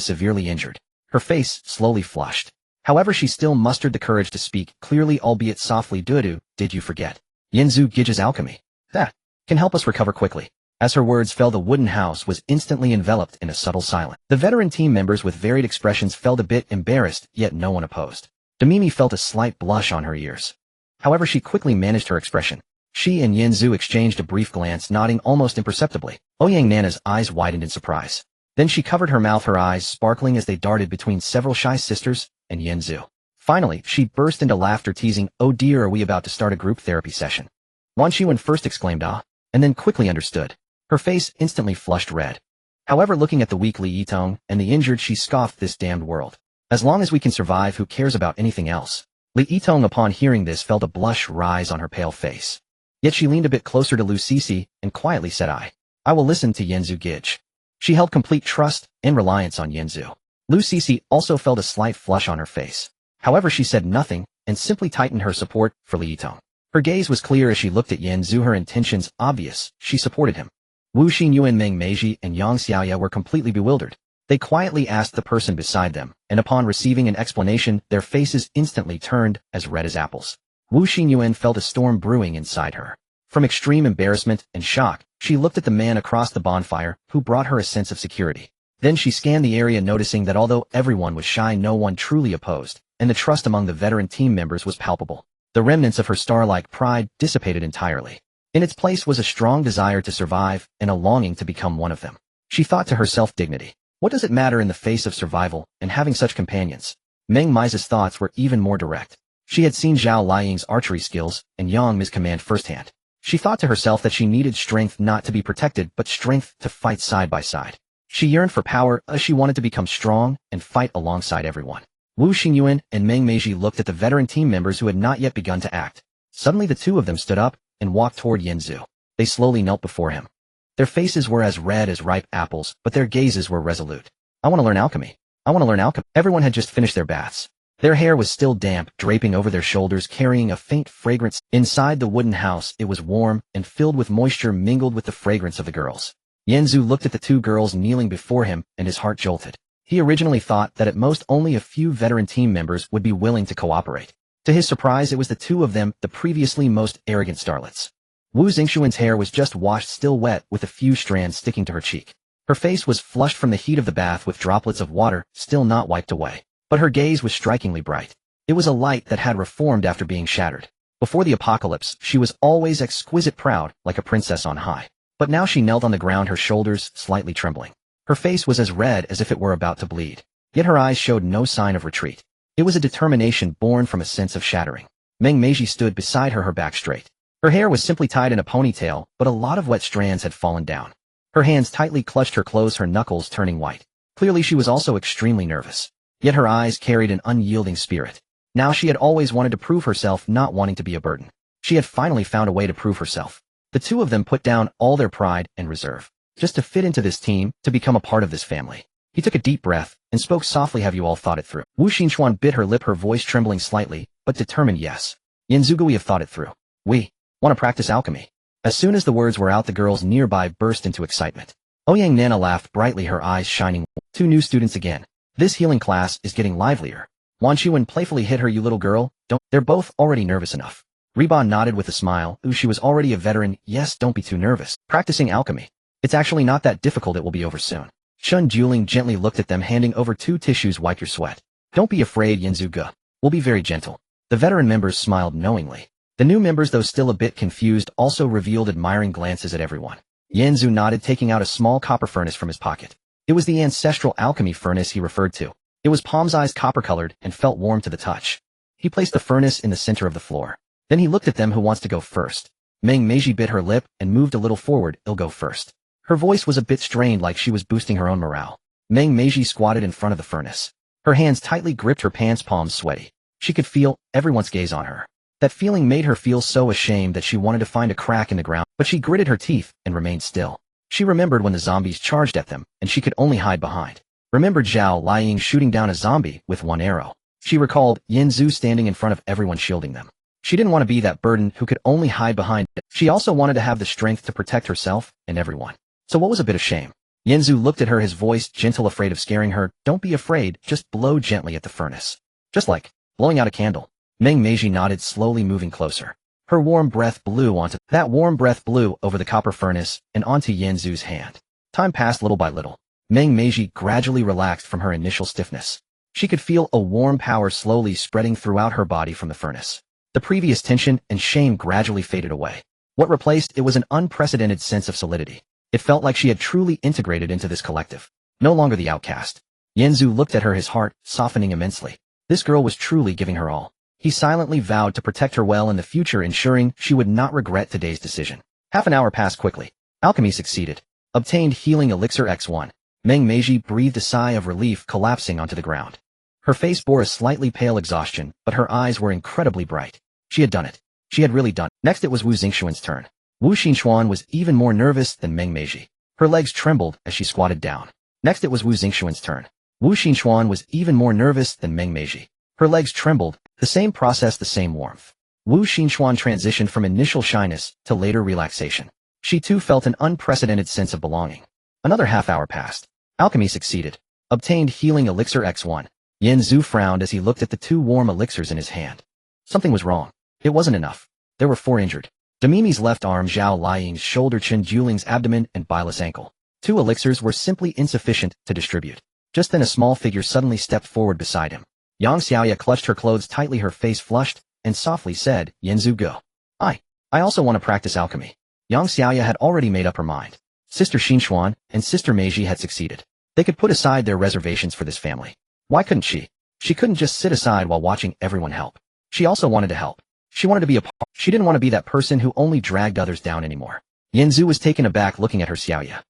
severely injured. Her face slowly flushed. However, she still mustered the courage to speak, clearly albeit softly. "Dudu, did you forget? Yen Zhu Gige's alchemy. That can help us recover quickly." As her words fell, the wooden house was instantly enveloped in a subtle silence. The veteran team members with varied expressions felt a bit embarrassed, yet no one opposed. Demimi felt a slight blush on her ears. However, she quickly managed her expression. She and Yen Zhu exchanged a brief glance, nodding almost imperceptibly. Ouyang Nana's eyes widened in surprise. Then she covered her mouth, her eyes sparkling as they darted between several shy sisters and Yen Zhu. Finally, she burst into laughter, teasing, "Oh dear, are we about to start a group therapy session?" Wan Qiwen first exclaimed, "Ah," and then quickly understood. Her face instantly flushed red. However, looking at the weak Li Yitong and the injured, she scoffed, "This damned world. As long as we can survive, who cares about anything else?" Li Yitong upon hearing this felt a blush rise on her pale face. Yet she leaned a bit closer to Lu Sisi and quietly said, I will listen to Yenzu Gige." She held complete trust and reliance on Yenzu. Lu Sisi also felt a slight flush on her face. However, she said nothing and simply tightened her support for Li Yitong. Her gaze was clear as she looked at Yenzu, her intentions obvious. She supported him. Wu Xinyuan, Meng Meiji, and Yang Xiaoya were completely bewildered. They quietly asked the person beside them, and upon receiving an explanation, their faces instantly turned as red as apples. Wu Xinyuan felt a storm brewing inside her. From extreme embarrassment and shock, she looked at the man across the bonfire, who brought her a sense of security. Then she scanned the area, noticing that although everyone was shy, no one truly opposed, and the trust among the veteran team members was palpable. The remnants of her star-like pride dissipated entirely. In its place was a strong desire to survive and a longing to become one of them. She thought to herself, dignity. What does it matter in the face of survival and having such companions? Meng Mai's thoughts were even more direct. She had seen Zhao Liang's archery skills and Yang Mi's command firsthand. She thought to herself that she needed strength not to be protected, but strength to fight side by side. She yearned for power, as she wanted to become strong and fight alongside everyone. Wu Xingyuan and Meng Meiji looked at the veteran team members who had not yet begun to act. Suddenly the two of them stood up and walked toward Yenzu. They slowly knelt before him. Their faces were as red as ripe apples, but their gazes were resolute. I want to learn alchemy. I want to learn alchemy. Everyone had just finished their baths. Their hair was still damp, draping over their shoulders, carrying a faint fragrance. Inside the wooden house, it was warm and filled with moisture mingled with the fragrance of the girls. Yenzu looked at the two girls kneeling before him, and his heart jolted. He originally thought that at most only a few veteran team members would be willing to cooperate. To his surprise, it was the two of them, the previously most arrogant starlets. Wu Xingxuan's hair was just washed, still wet, with a few strands sticking to her cheek. Her face was flushed from the heat of the bath with droplets of water still not wiped away. But her gaze was strikingly bright. It was a light that had reformed after being shattered. Before the apocalypse, she was always exquisite proud, like a princess on high. But now she knelt on the ground, her shoulders slightly trembling. Her face was as red as if it were about to bleed. Yet her eyes showed no sign of retreat. It was a determination born from a sense of shattering. Meng Meiji stood beside her, her back straight. Her hair was simply tied in a ponytail, but a lot of wet strands had fallen down. Her hands tightly clutched her clothes, her knuckles turning white. Clearly she was also extremely nervous. Yet her eyes carried an unyielding spirit. Now she had always wanted to prove herself, not wanting to be a burden. She had finally found a way to prove herself. The two of them put down all their pride and reserve, just to fit into this team, to become a part of this family. He took a deep breath and spoke softly. Have you all thought it through? Wu Xinchuan bit her lip, her voice trembling slightly, but determined. Yes. Yenzuga, we have thought it through. We want to practice alchemy. As soon as the words were out, the girls nearby burst into excitement. Ouyang Nana laughed brightly, her eyes shining. Two new students again. This healing class is getting livelier. Wan Qiwen playfully hit her. You little girl, don't. They're both already nervous enough. Reba nodded with a smile. Ooh, she was already a veteran. Yes, don't be too nervous. Practicing alchemy. It's actually not that difficult. It will be over soon. Chun Juling gently looked at them, handing over 2 tissues. Wipe your sweat. Don't be afraid, Yenzuga. We'll be very gentle. The veteran members smiled knowingly. The new members, though still a bit confused, also revealed admiring glances at everyone. Yanzu nodded, taking out a small copper furnace from his pocket. It was the ancestral alchemy furnace he referred to. It was palm-sized, copper-colored, and felt warm to the touch. He placed the furnace in the center of the floor. Then he looked at them. Who wants to go first? Meng Meiji bit her lip and moved a little forward. I'll go first. Her voice was a bit strained, like she was boosting her own morale. Meng Meiji squatted in front of the furnace. Her hands tightly gripped her pants, palms sweaty. She could feel everyone's gaze on her. That feeling made her feel so ashamed that she wanted to find a crack in the ground, but she gritted her teeth and remained still. She remembered when the zombies charged at them, and she could only hide behind. Remembered Zhao Liying shooting down a zombie with one arrow. She recalled Yanzu standing in front of everyone, shielding them. She didn't want to be that burden who could only hide behind it. She also wanted to have the strength to protect herself and everyone. So what was a bit of shame? Yanzu looked at her, his voice gentle, afraid of scaring her. Don't be afraid, just blow gently at the furnace. Just like blowing out a candle. Meng Meiji nodded, slowly moving closer. Her warm breath blew over the copper furnace and onto Yanzu's hand. Time passed little by little. Meng Meiji gradually relaxed from her initial stiffness. She could feel a warm power slowly spreading throughout her body from the furnace. The previous tension and shame gradually faded away. What replaced it was an unprecedented sense of solidity. It felt like she had truly integrated into this collective. No longer the outcast. Yanzu looked at her, his heart softening immensely. This girl was truly giving her all. He silently vowed to protect her well in the future, ensuring she would not regret today's decision. Half an hour passed quickly. Alchemy succeeded. Obtained healing elixir X1. Meng Meiji breathed a sigh of relief, collapsing onto the ground. Her face bore a slightly pale exhaustion, but her eyes were incredibly bright. She had done it. She had really done it. Next it was Wu Xingxuan's turn. Wu Xingxuan was even more nervous than Meng Meiji. Her legs trembled as she squatted down. Next it was Wu Xingxuan's turn. Wu Xingxuan was even more nervous than Meng Meiji. Her legs trembled. The same process, the same warmth. Wu Xingxuan transitioned from initial shyness to later relaxation. She too felt an unprecedented sense of belonging. Another half hour passed. Alchemy succeeded. Obtained healing elixir X1. Yanzu frowned as he looked at the 2 warm elixirs in his hand. Something was wrong. It wasn't enough. There were 4 injured. Demimi's left arm, Zhao Liying's shoulder, Chen Juling's abdomen, and Bila's ankle. 2 elixirs were simply insufficient to distribute. Just then a small figure suddenly stepped forward beside him. Yang Xiaoya clutched her clothes tightly, her face flushed, and softly said, Yanzu, go. I also want to practice alchemy. Yang Xiaoya had already made up her mind. Sister Xinxuan and Sister Meiji had succeeded. They could put aside their reservations for this family. Why couldn't she? She couldn't just sit aside while watching everyone help. She also wanted to help. She wanted to be a part. She didn't want to be that person who only dragged others down anymore. Yanzu was taken aback, looking at her Xiaoya.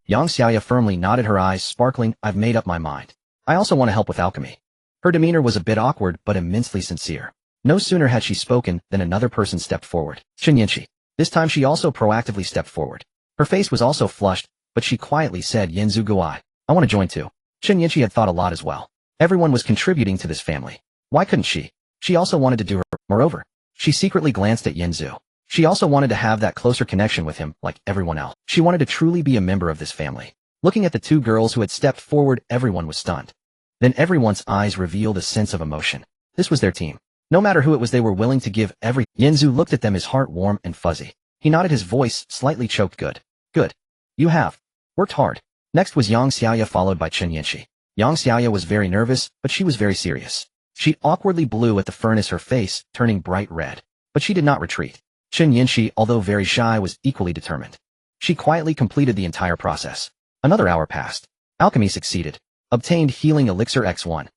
Yang Xiaoya firmly nodded, her eyes sparkling. I've made up my mind. I also want to help with alchemy. Her demeanor was a bit awkward, but immensely sincere. No sooner had she spoken than another person stepped forward. Chen Yanqi. This time she also proactively stepped forward. Her face was also flushed, but she quietly said, Yanzu, go. I want to join too. Chen Yanqi had thought a lot as well. Everyone was contributing to this family. Why couldn't she? She also wanted to do her. Moreover, she secretly glanced at Yanzu. She also wanted to have that closer connection with him, like everyone else. She wanted to truly be a member of this family. Looking at the 2 girls who had stepped forward, everyone was stunned. Then everyone's eyes revealed a sense of emotion. This was their team. No matter who it was, they were willing to give every. Yanzu looked at them, his heart warm and fuzzy. He nodded, his voice slightly choked. Good. Good. You have worked hard. Next was Yang Xiaoya, followed by Chen Yanqi. Yang Xiaoya was very nervous, but she was very serious. She awkwardly blew at the furnace, her face turning bright red. But she did not retreat. Chen Yanqi, although very shy, was equally determined. She quietly completed the entire process. Another hour passed. Alchemy succeeded. Obtained healing elixir X1.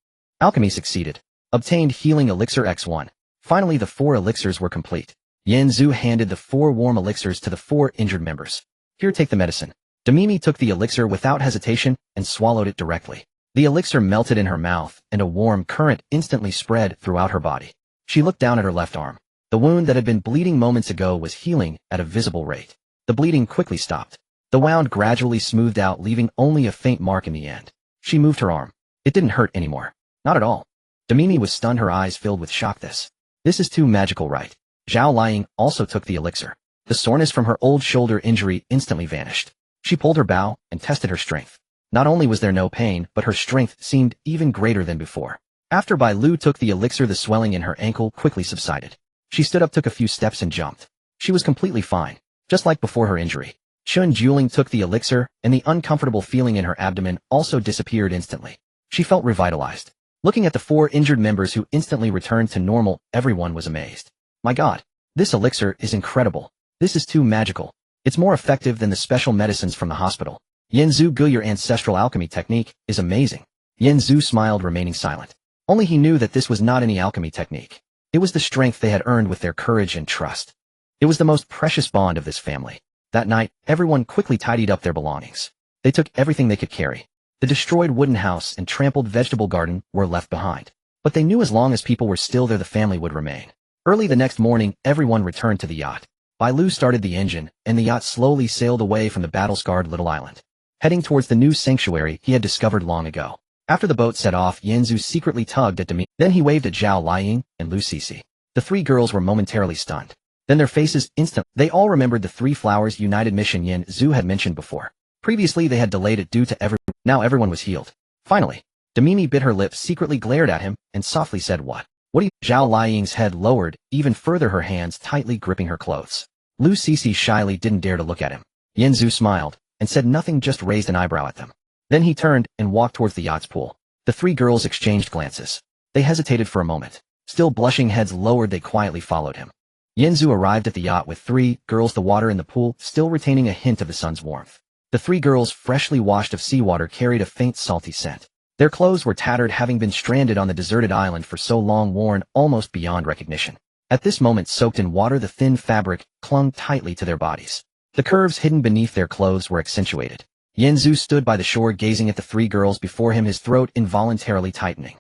Alchemy succeeded. Obtained healing elixir X1. Finally the 4 elixirs were complete. Yanzu handed the 4 warm elixirs to the 4 injured members. Here, take the medicine. Demimi took the elixir without hesitation and swallowed it directly. The elixir melted in her mouth, and a warm current instantly spread throughout her body. She looked down at her left arm. The wound that had been bleeding moments ago was healing at a visible rate. The bleeding quickly stopped. The wound gradually smoothed out, leaving only a faint mark in the end. She moved her arm. It didn't hurt anymore. Not at all. Demimi was stunned, her eyes filled with shock. This is too magical, right? Zhao Liying also took the elixir. The soreness from her old shoulder injury instantly vanished. She pulled her bow and tested her strength. Not only was there no pain, but her strength seemed even greater than before. After Bai Lu took the elixir, the swelling in her ankle quickly subsided. She stood up, took a few steps, and jumped. She was completely fine, just like before her injury. Chen Juling took the elixir, and the uncomfortable feeling in her abdomen also disappeared instantly. She felt revitalized. Looking at the 4 injured members who instantly returned to normal, everyone was amazed. My God, This elixir is incredible. This is too magical. It's more effective than the special medicines from the hospital. Yanzu Gu, your ancestral alchemy technique is amazing. Yanzu smiled, remaining silent. Only he knew that this was not any alchemy technique. It was the strength they had earned with their courage and trust. It was the most precious bond of this family. That night, everyone quickly tidied up their belongings. They took everything they could carry. The destroyed wooden house and trampled vegetable garden were left behind. But they knew as long as people were still there, the family would remain. Early the next morning, everyone returned to the yacht. Bai Lu started the engine, and the yacht slowly sailed away from the battle-scarred little island, heading towards the new sanctuary he had discovered long ago. After the boat set off, Yanzu secretly tugged at Demi. Then he waved at Zhao Liying and Lu Sisi. The three girls were momentarily stunned. Then their faces instantly. They all remembered the Three Flowers United mission Yanzu had mentioned before. Previously they had delayed it due to now everyone was healed. Finally, Demimi bit her lip, secretly glared at him, and softly said, "What? What do you?" Zhao Liying's head lowered, even further, her hands tightly gripping her clothes. Lu Sisi shyly didn't dare to look at him. Yanzu smiled, and said nothing, just raised an eyebrow at them. Then he turned and walked towards the yacht's pool. The three girls exchanged glances. They hesitated for a moment. Still blushing, heads lowered, they quietly followed him. Yanzu arrived at the yacht with three girls, the water in the pool still retaining a hint of the sun's warmth. The three girls, freshly washed of seawater, carried a faint salty scent. Their clothes were tattered, having been stranded on the deserted island for so long, worn almost beyond recognition. At this moment, soaked in water, the thin fabric clung tightly to their bodies. The curves hidden beneath their clothes were accentuated. Yanzu stood by the shore, gazing at the three girls before him, his throat involuntarily tightening.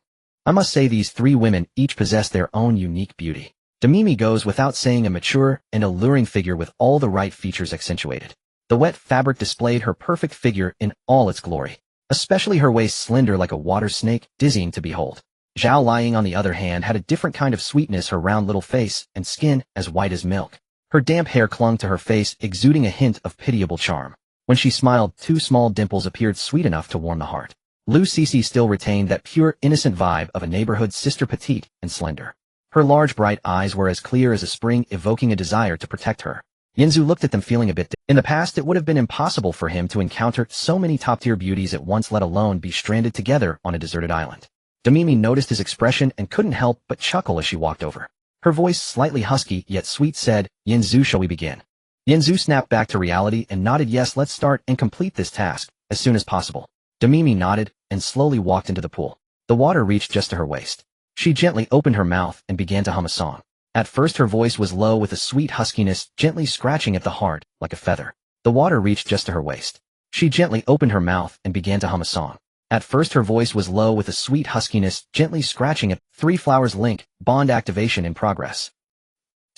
I must say, these three women each possess their own unique beauty. Demimi goes without saying, a mature and alluring figure with all the right features accentuated. The wet fabric displayed her perfect figure in all its glory, especially her waist, slender like a water snake, dizzying to behold. Zhao Liying, on the other hand, had a different kind of sweetness, her round little face and skin as white as milk. Her damp hair clung to her face, exuding a hint of pitiable charm. When she smiled, two small dimples appeared, sweet enough to warm the heart. Lu Sisi still retained that pure, innocent vibe of a neighborhood sister, petite and slender. Her large, bright eyes were as clear as a spring, evoking a desire to protect her. Yanzu looked at them, feeling a bit. In the past, it would have been impossible for him to encounter so many top-tier beauties at once, let alone be stranded together on a deserted island. Demimi noticed his expression and couldn't help but chuckle as she walked over. Her voice, slightly husky yet sweet, said, "Yanzu, shall we begin?" Yanzu snapped back to reality and nodded. "Yes, let's start and complete this task as soon as possible." Demimi nodded and slowly walked into the pool. The water reached just to her waist. She gently opened her mouth and began to hum a song. At first her voice was low with a sweet huskiness, gently scratching at the heart like a feather. The water reached just to her waist. She gently opened her mouth and began to hum a song. At first her voice was low with a sweet huskiness, gently scratching at Three Flowers link, bond activation in progress.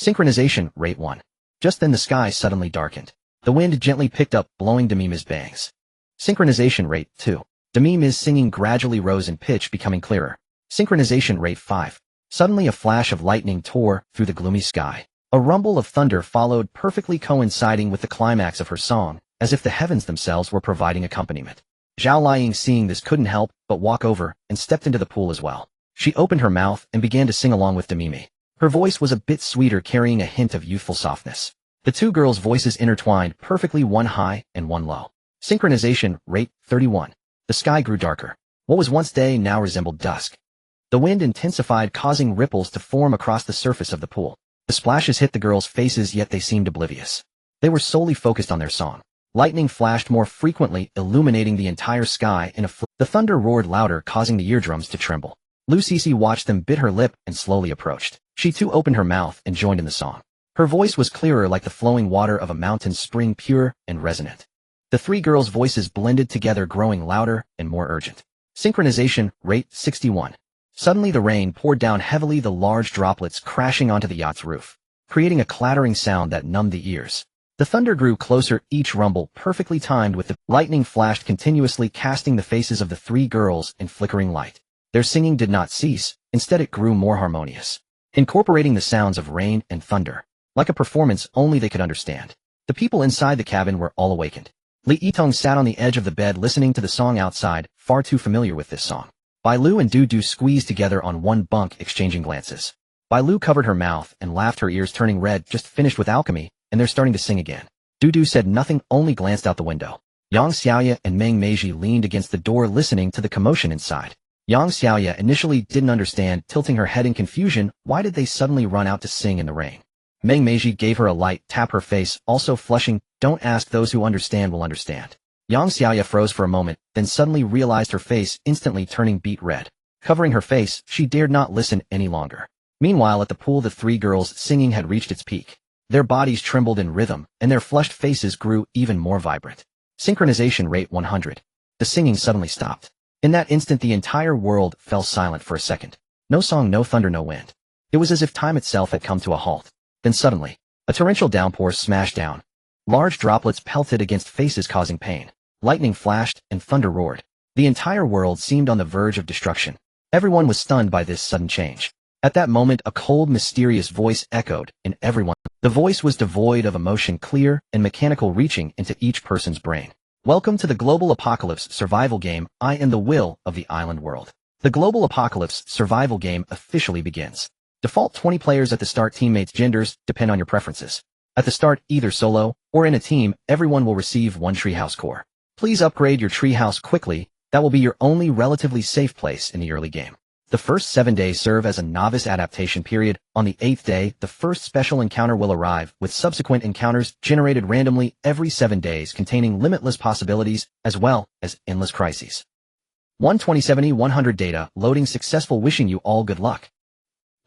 Synchronization, rate 1. Just then the sky suddenly darkened. The wind gently picked up, blowing Demimi's bangs. Synchronization rate 2. Demimi's singing gradually rose in pitch, becoming clearer. Synchronization rate 5. Suddenly a flash of lightning tore through the gloomy sky. A rumble of thunder followed, perfectly coinciding with the climax of her song, as if the heavens themselves were providing accompaniment. Zhao Liying, seeing this, couldn't help but walk over and stepped into the pool as well. She opened her mouth and began to sing along with Demimi. Her voice was a bit sweeter, carrying a hint of youthful softness. The two girls' voices intertwined perfectly, one high and one low. Synchronization rate 31. The sky grew darker. What was once day now resembled dusk. The wind intensified, causing ripples to form across the surface of the pool. The splashes hit the girls' faces, yet they seemed oblivious. They were solely focused on their song. Lightning flashed more frequently, illuminating the entire sky in a The thunder roared louder, causing the eardrums to tremble. Lu Sisi watched them, bit her lip, and slowly approached. She too opened her mouth and joined in the song. Her voice was clearer, like the flowing water of a mountain spring, pure and resonant. The three girls' voices blended together, growing louder and more urgent. Synchronization rate 61. Suddenly the rain poured down heavily, the large droplets crashing onto the yacht's roof, creating a clattering sound that numbed the ears. The thunder grew closer, each rumble perfectly timed with the lightning flashed continuously, casting the faces of the three girls in flickering light. Their singing did not cease, instead it grew more harmonious, incorporating the sounds of rain and thunder, like a performance only they could understand. The people inside the cabin were all awakened. Li Yitong sat on the edge of the bed listening to the song outside, far too familiar with this song. Bai Lu and Du Du squeezed together on one bunk, exchanging glances. Bai Lu covered her mouth and laughed, her ears turning red. Just finished with alchemy, and they're starting to sing again. Du Du said nothing, only glanced out the window. Yang Xiaoya and Meng Meiji leaned against the door, listening to the commotion inside. Yang Xiaoya initially didn't understand, tilting her head in confusion. Why did they suddenly run out to sing in the rain? Meng Meiji gave her a light tap her face, also flushing, "Don't ask, those who understand will understand." Yang Xiaoya froze for a moment, then suddenly realized her face, instantly turning beet red. Covering her face, she dared not listen any longer. Meanwhile at the pool the three girls' singing had reached its peak. Their bodies trembled in rhythm, and their flushed faces grew even more vibrant. Synchronization rate 100. The singing suddenly stopped. In that instant the entire world fell silent for a second. No song, no thunder, no wind. It was as if time itself had come to a halt. Then suddenly, a torrential downpour smashed down. Large droplets pelted against faces causing pain. Lightning flashed and thunder roared. The entire world seemed on the verge of destruction. Everyone was stunned by this sudden change. At that moment a cold, mysterious voice echoed in everyone. The voice was devoid of emotion, clear and mechanical, reaching into each person's brain. Welcome to the Global Apocalypse survival game. I am the will of the island world. The Global Apocalypse survival game officially begins. Default 20 players at the start. Teammates' genders depend on your preferences. At the start, either solo or in a team, everyone will receive one treehouse core. Please upgrade your treehouse quickly. That will be your only relatively safe place in the early game. The first 7 days serve as a novice adaptation period. On the 8th day, the first special encounter will arrive, with subsequent encounters generated randomly every 7 days containing limitless possibilities as well as endless crises. 12070-100 data loading successful, wishing you all good luck.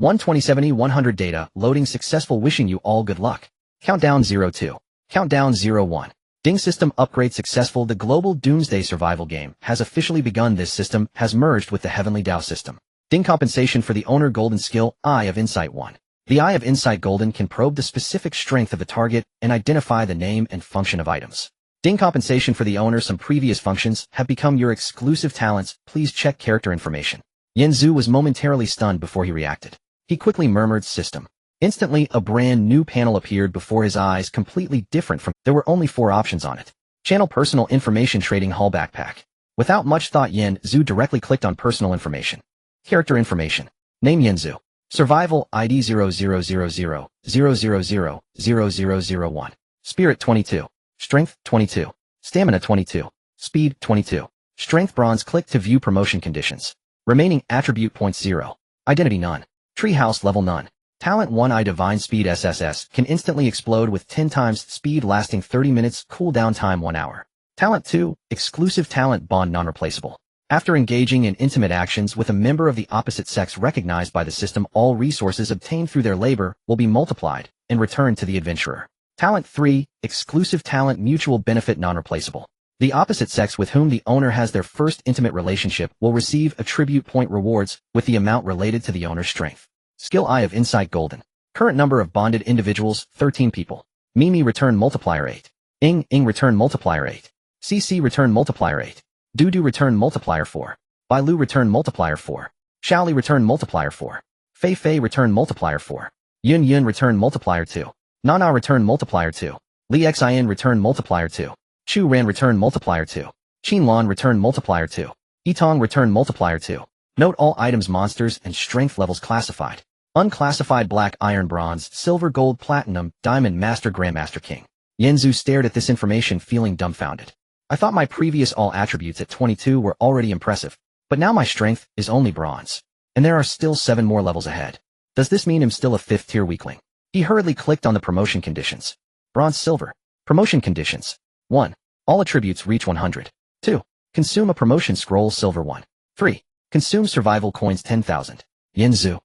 12070-100 data loading successful, wishing you all good luck. Countdown 02. Countdown 01. Ding system upgrade successful. The Global Doomsday survival game has officially begun. This system has merged with the Heavenly Dao system. Ding compensation for the owner. Golden skill, Eye of Insight 1. The Eye of Insight Golden can probe the specific strength of the target and identify the name and function of items. Ding compensation for the owner. Some previous functions have become your exclusive talents. Please check character information. Yen Zhu was momentarily stunned before he reacted. He quickly murmured system. Instantly, a brand new panel appeared before his eyes, completely different from. There were only 4 options on it. Channel personal information, trading hall, backpack. Without much thought, Yen Zhu directly clicked on personal information. Character information. Name Yen Zhu. Survival ID 0000000001. Spirit 22. Strength 22. Stamina 22. Speed 22. Strength bronze. Click to view promotion conditions. Remaining attribute points 0. Identity none. Treehouse level none. Talent 1 I Divine Speed SSS can instantly explode with 10 times speed, lasting 30 minutes, cooldown time 1 hour. Talent 2 Exclusive Talent Bond non-replaceable. After engaging in intimate actions with a member of the opposite sex recognized by the system, all resources obtained through their labor will be multiplied and returned to the adventurer. Talent 3 Exclusive Talent Mutual Benefit non-replaceable. The opposite sex with whom the owner has their first intimate relationship will receive attribute point rewards with the amount related to the owner's strength. Skill Eye of Insight Golden. Current number of bonded individuals, 13 people. Mimi return multiplier 8. Ing return multiplier 8. CC return multiplier 8. Dudu return multiplier 4. Bailu return multiplier 4. Shaoli return multiplier 4. Fei Fei return multiplier 4. Yun Yun return multiplier 2. Nana return multiplier 2. Li Xin return multiplier 2. Chu Ran return multiplier 2. Qinlan return multiplier 2. Yitong return multiplier 2. Note all items, monsters, and strength levels classified. Unclassified: black, iron, bronze, silver, gold, platinum, diamond, master, grandmaster, king. Yen Zhu stared at this information, feeling dumbfounded. I thought my previous all attributes at 22 were already impressive, but now my strength is only bronze. And there are still 7 more levels ahead. Does this mean I'm still a 5th tier weakling? He hurriedly clicked on the promotion conditions. Bronze, silver. Promotion conditions. 1. All attributes reach 100. 2. Consume a promotion scroll, silver 1. 3. Consume survival coins 10,000. Yen Zhu.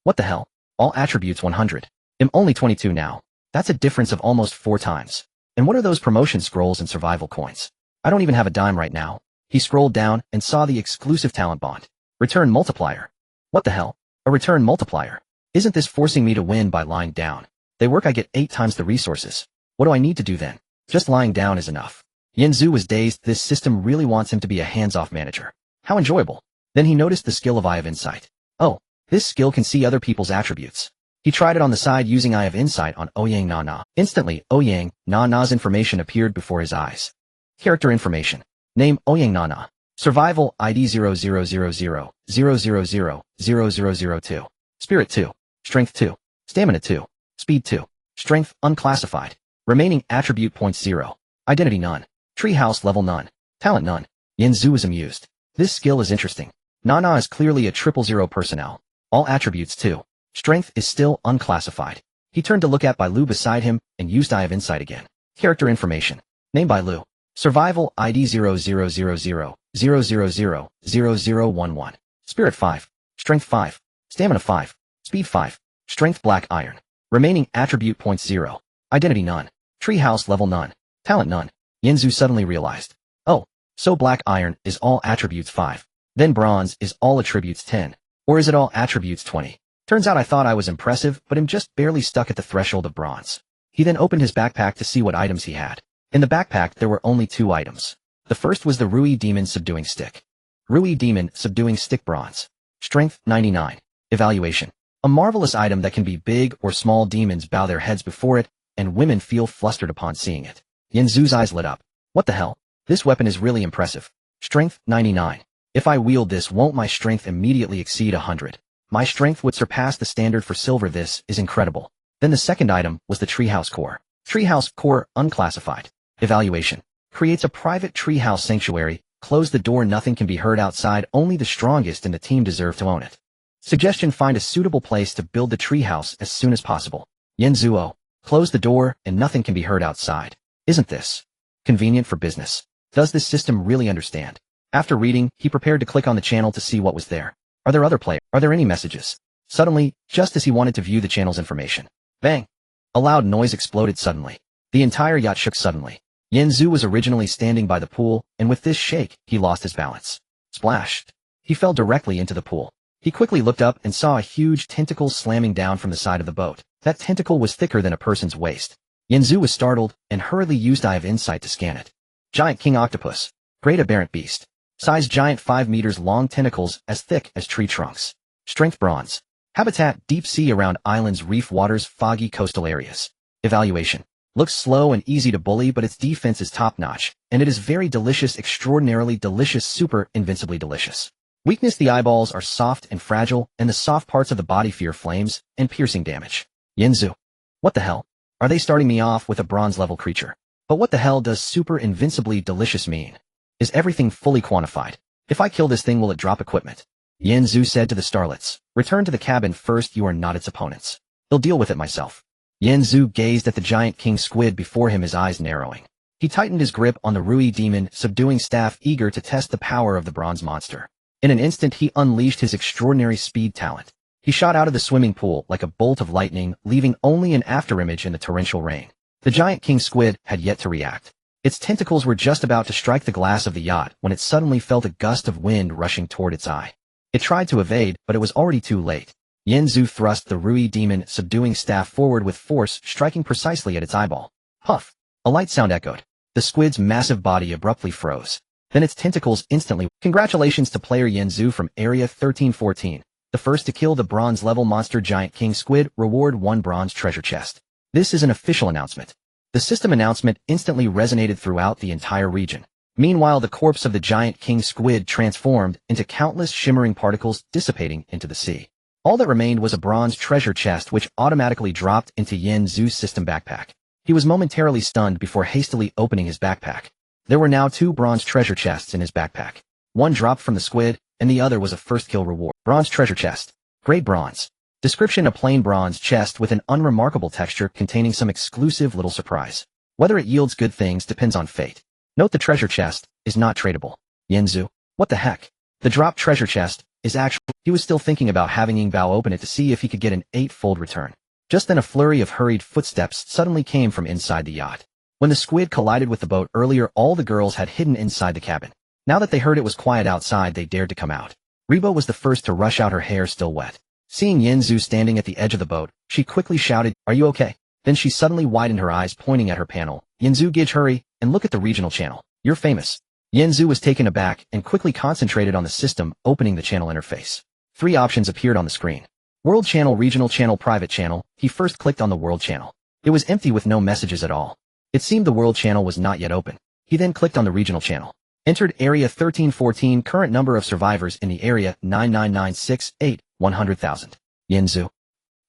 What the hell? All attributes 100. I'm only 22 now. That's a difference of almost 4 times. And what are those promotion scrolls and survival coins? I don't even have a dime right now. He scrolled down and saw the exclusive talent bond. Return multiplier. What the hell? A return multiplier. Isn't this forcing me to win by lying down? They work, I get 8 times the resources. What do I need to do then? Just lying down is enough. Yen Zhu was dazed. This system really wants him to be a hands-off manager. How enjoyable. Then he noticed the skill of Eye of Insight. Oh. This skill can see other people's attributes. He tried it on the side using Eye of Insight on Ouyang Na Na. Instantly, Ouyang Na Na's information appeared before his eyes. Character information. Name Ouyang Na Na. Survival ID 0000000002. Spirit 2. Strength 2. Stamina 2. Speed 2. Strength unclassified. Remaining attribute points 0. Identity none. Treehouse level none. Talent none. Yen Zhu is amused. This skill is interesting. Nana is clearly a 000 personnel. All attributes 2. Strength is still unclassified. He turned to look at Bai Lu beside him and used Eye of Insight again. Character information. Name Bai Lu. Survival ID 000000000011. Spirit 5. Strength 5. Stamina 5. Speed 5. Strength Black Iron. Remaining attribute points 0. Identity none. Treehouse level none. Talent none. Yanzu suddenly realized. Oh, so Black Iron is all attributes 5. Then Bronze is all attributes 10. Or is it all attributes 20? Turns out I thought I was impressive, but am just barely stuck at the threshold of Bronze. He then opened his backpack to see what items he had. In the backpack there were only 2 items. The first was the Rui Demon Subduing Stick. Rui Demon Subduing Stick Bronze. Strength 99. Evaluation. A marvelous item that can be big or small. Demons bow their heads before it, and women feel flustered upon seeing it. Yanzu's eyes lit up. What the hell? This weapon is really impressive. Strength 99. If I wield this, won't my strength immediately exceed 100? My strength would surpass the standard for silver. This is incredible. Then the second item was the Treehouse Core. Treehouse Core Unclassified. Evaluation. Creates a private treehouse sanctuary. Close the door, nothing can be heard outside, only the strongest in the team deserve to own it. Suggestion: find a suitable place to build the treehouse as soon as possible. Yanzuo. Close the door and nothing can be heard outside. Isn't this convenient for business? Does this system really understand? After reading, he prepared to click on the channel to see what was there. Are there other players? Are there any messages? Suddenly, just as he wanted to view the channel's information. Bang! A loud noise exploded suddenly. The entire yacht shook suddenly. Yanzu was originally standing by the pool, and with this shake, he lost his balance. Splashed. He fell directly into the pool. He quickly looked up and saw a huge tentacle slamming down from the side of the boat. That tentacle was thicker than a person's waist. Yanzu was startled and hurriedly used Eye of Insight to scan it. Giant King Octopus. Great Aberrant Beast. Size giant, 5 meters long, tentacles as thick as tree trunks. Strength Bronze. Habitat: deep sea around islands, reef waters, foggy coastal areas. Evaluation. Looks slow and easy to bully, but its defense is top-notch, and it is very delicious, extraordinarily delicious, super invincibly delicious. Weakness: the eyeballs are soft and fragile, and the soft parts of the body fear flames and piercing damage. Yanzu. What the hell? Are they starting me off with a bronze-level creature? But what the hell does super invincibly delicious mean? Is everything fully quantified? If I kill this thing, will it drop equipment? Yanzu said to the starlets. Return to the cabin first, you are not its opponents. I'll deal with it myself. Yanzu gazed at the giant king squid before him, his eyes narrowing. He tightened his grip on the Rui Demon Subduing Staff, eager to test the power of the bronze monster. In an instant he unleashed his extraordinary speed talent. He shot out of the swimming pool like a bolt of lightning, leaving only an afterimage in the torrential rain. The giant king squid had yet to react. Its tentacles were just about to strike the glass of the yacht when it suddenly felt a gust of wind rushing toward its eye. It tried to evade, but it was already too late. Yanzu thrust the Rui Demon Subduing Staff forward with force, striking precisely at its eyeball. Puff! A light sound echoed. The squid's massive body abruptly froze. Then its tentacles instantly. Congratulations to player Yanzu from Area 1314. The first to kill the bronze-level monster Giant King Squid. Reward 1 bronze treasure chest. This is an official announcement. The system announcement instantly resonated throughout the entire region. Meanwhile, the corpse of the Giant King Squid transformed into countless shimmering particles, dissipating into the sea. All that remained was a bronze treasure chest, which automatically dropped into Yanzu's system backpack. He was momentarily stunned before hastily opening his backpack. There were now 2 bronze treasure chests in his backpack. One dropped from the squid, and the other was a first kill reward. Bronze treasure chest. Grade bronze. Description: a plain bronze chest with an unremarkable texture containing some exclusive little surprise. Whether it yields good things depends on fate. Note: the treasure chest is not tradable. Yanzu. What the heck? The dropped treasure chest is actually... He was still thinking about having Yingbao open it to see if he could get an 8-fold return. Just then a flurry of hurried footsteps suddenly came from inside the yacht. When the squid collided with the boat earlier, all the girls had hidden inside the cabin. Now that they heard it was quiet outside, they dared to come out. Rebo was the first to rush out, her hair still wet. Seeing Yanzu standing at the edge of the boat, she quickly shouted, "Are you okay?" Then she suddenly widened her eyes, pointing at her panel. "Yanzu, Gidge, hurry, and look at the regional channel. You're famous." Yanzu was taken aback and quickly concentrated on the system, opening the channel interface. 3 options appeared on the screen. World channel, regional channel, private channel. He first clicked on the world channel. It was empty with no messages at all. It seemed the world channel was not yet open. He then clicked on the regional channel. Entered Area 1314, current number of survivors in the area 99968, 100,000. Yanzu.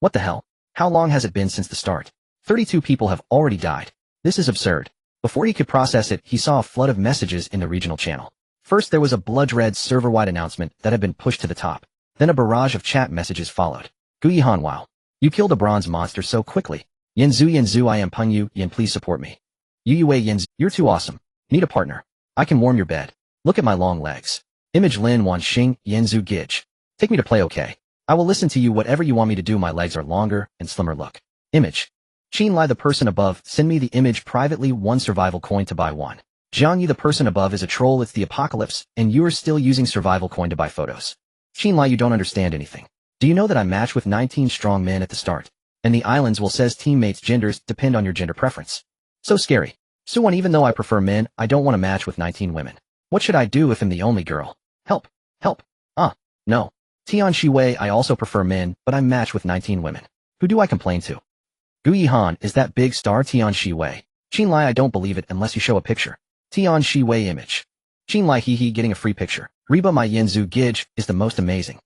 What the hell? How long has it been since the start? 32 people have already died. This is absurd. Before he could process it, he saw a flood of messages in the regional channel. First, there was a blood-red server-wide announcement that had been pushed to the top. Then a barrage of chat messages followed. Guyihan, wow. You killed a bronze monster so quickly. Yanzu, I am Peng Yu, Yin, please support me. Yu Yanzu, you're too awesome. Need a partner. I can warm your bed. Look at my long legs. Image Lin Wan Xing, Yanzu Gij. Take me to play, okay? I will listen to you whatever you want me to do. My legs are longer and slimmer. Look. Image. Qin Lai, the person above, send me the image privately. 1 survival coin to buy 1. Jiang Yi, the person above is a troll. It's the apocalypse, and you're still using survival coin to buy photos. Qin Lai, you don't understand anything. Do you know that I match with 19 strong men at the start? And the islands will says teammates genders depend on your gender preference. So scary. Suwon, even though I prefer men, I don't want to match with 19 women. What should I do if I'm the only girl? Help. Help. No. Tian Shiwei, I also prefer men, but I match with 19 women. Who do I complain to? Gu Yihan, is that big star Tian Shiwei? Qin Lai, I don't believe it unless you show a picture. Tian Shiwei image. Qin Lai, hee getting a free picture. Reba, my Yanzu Gij is the most amazing.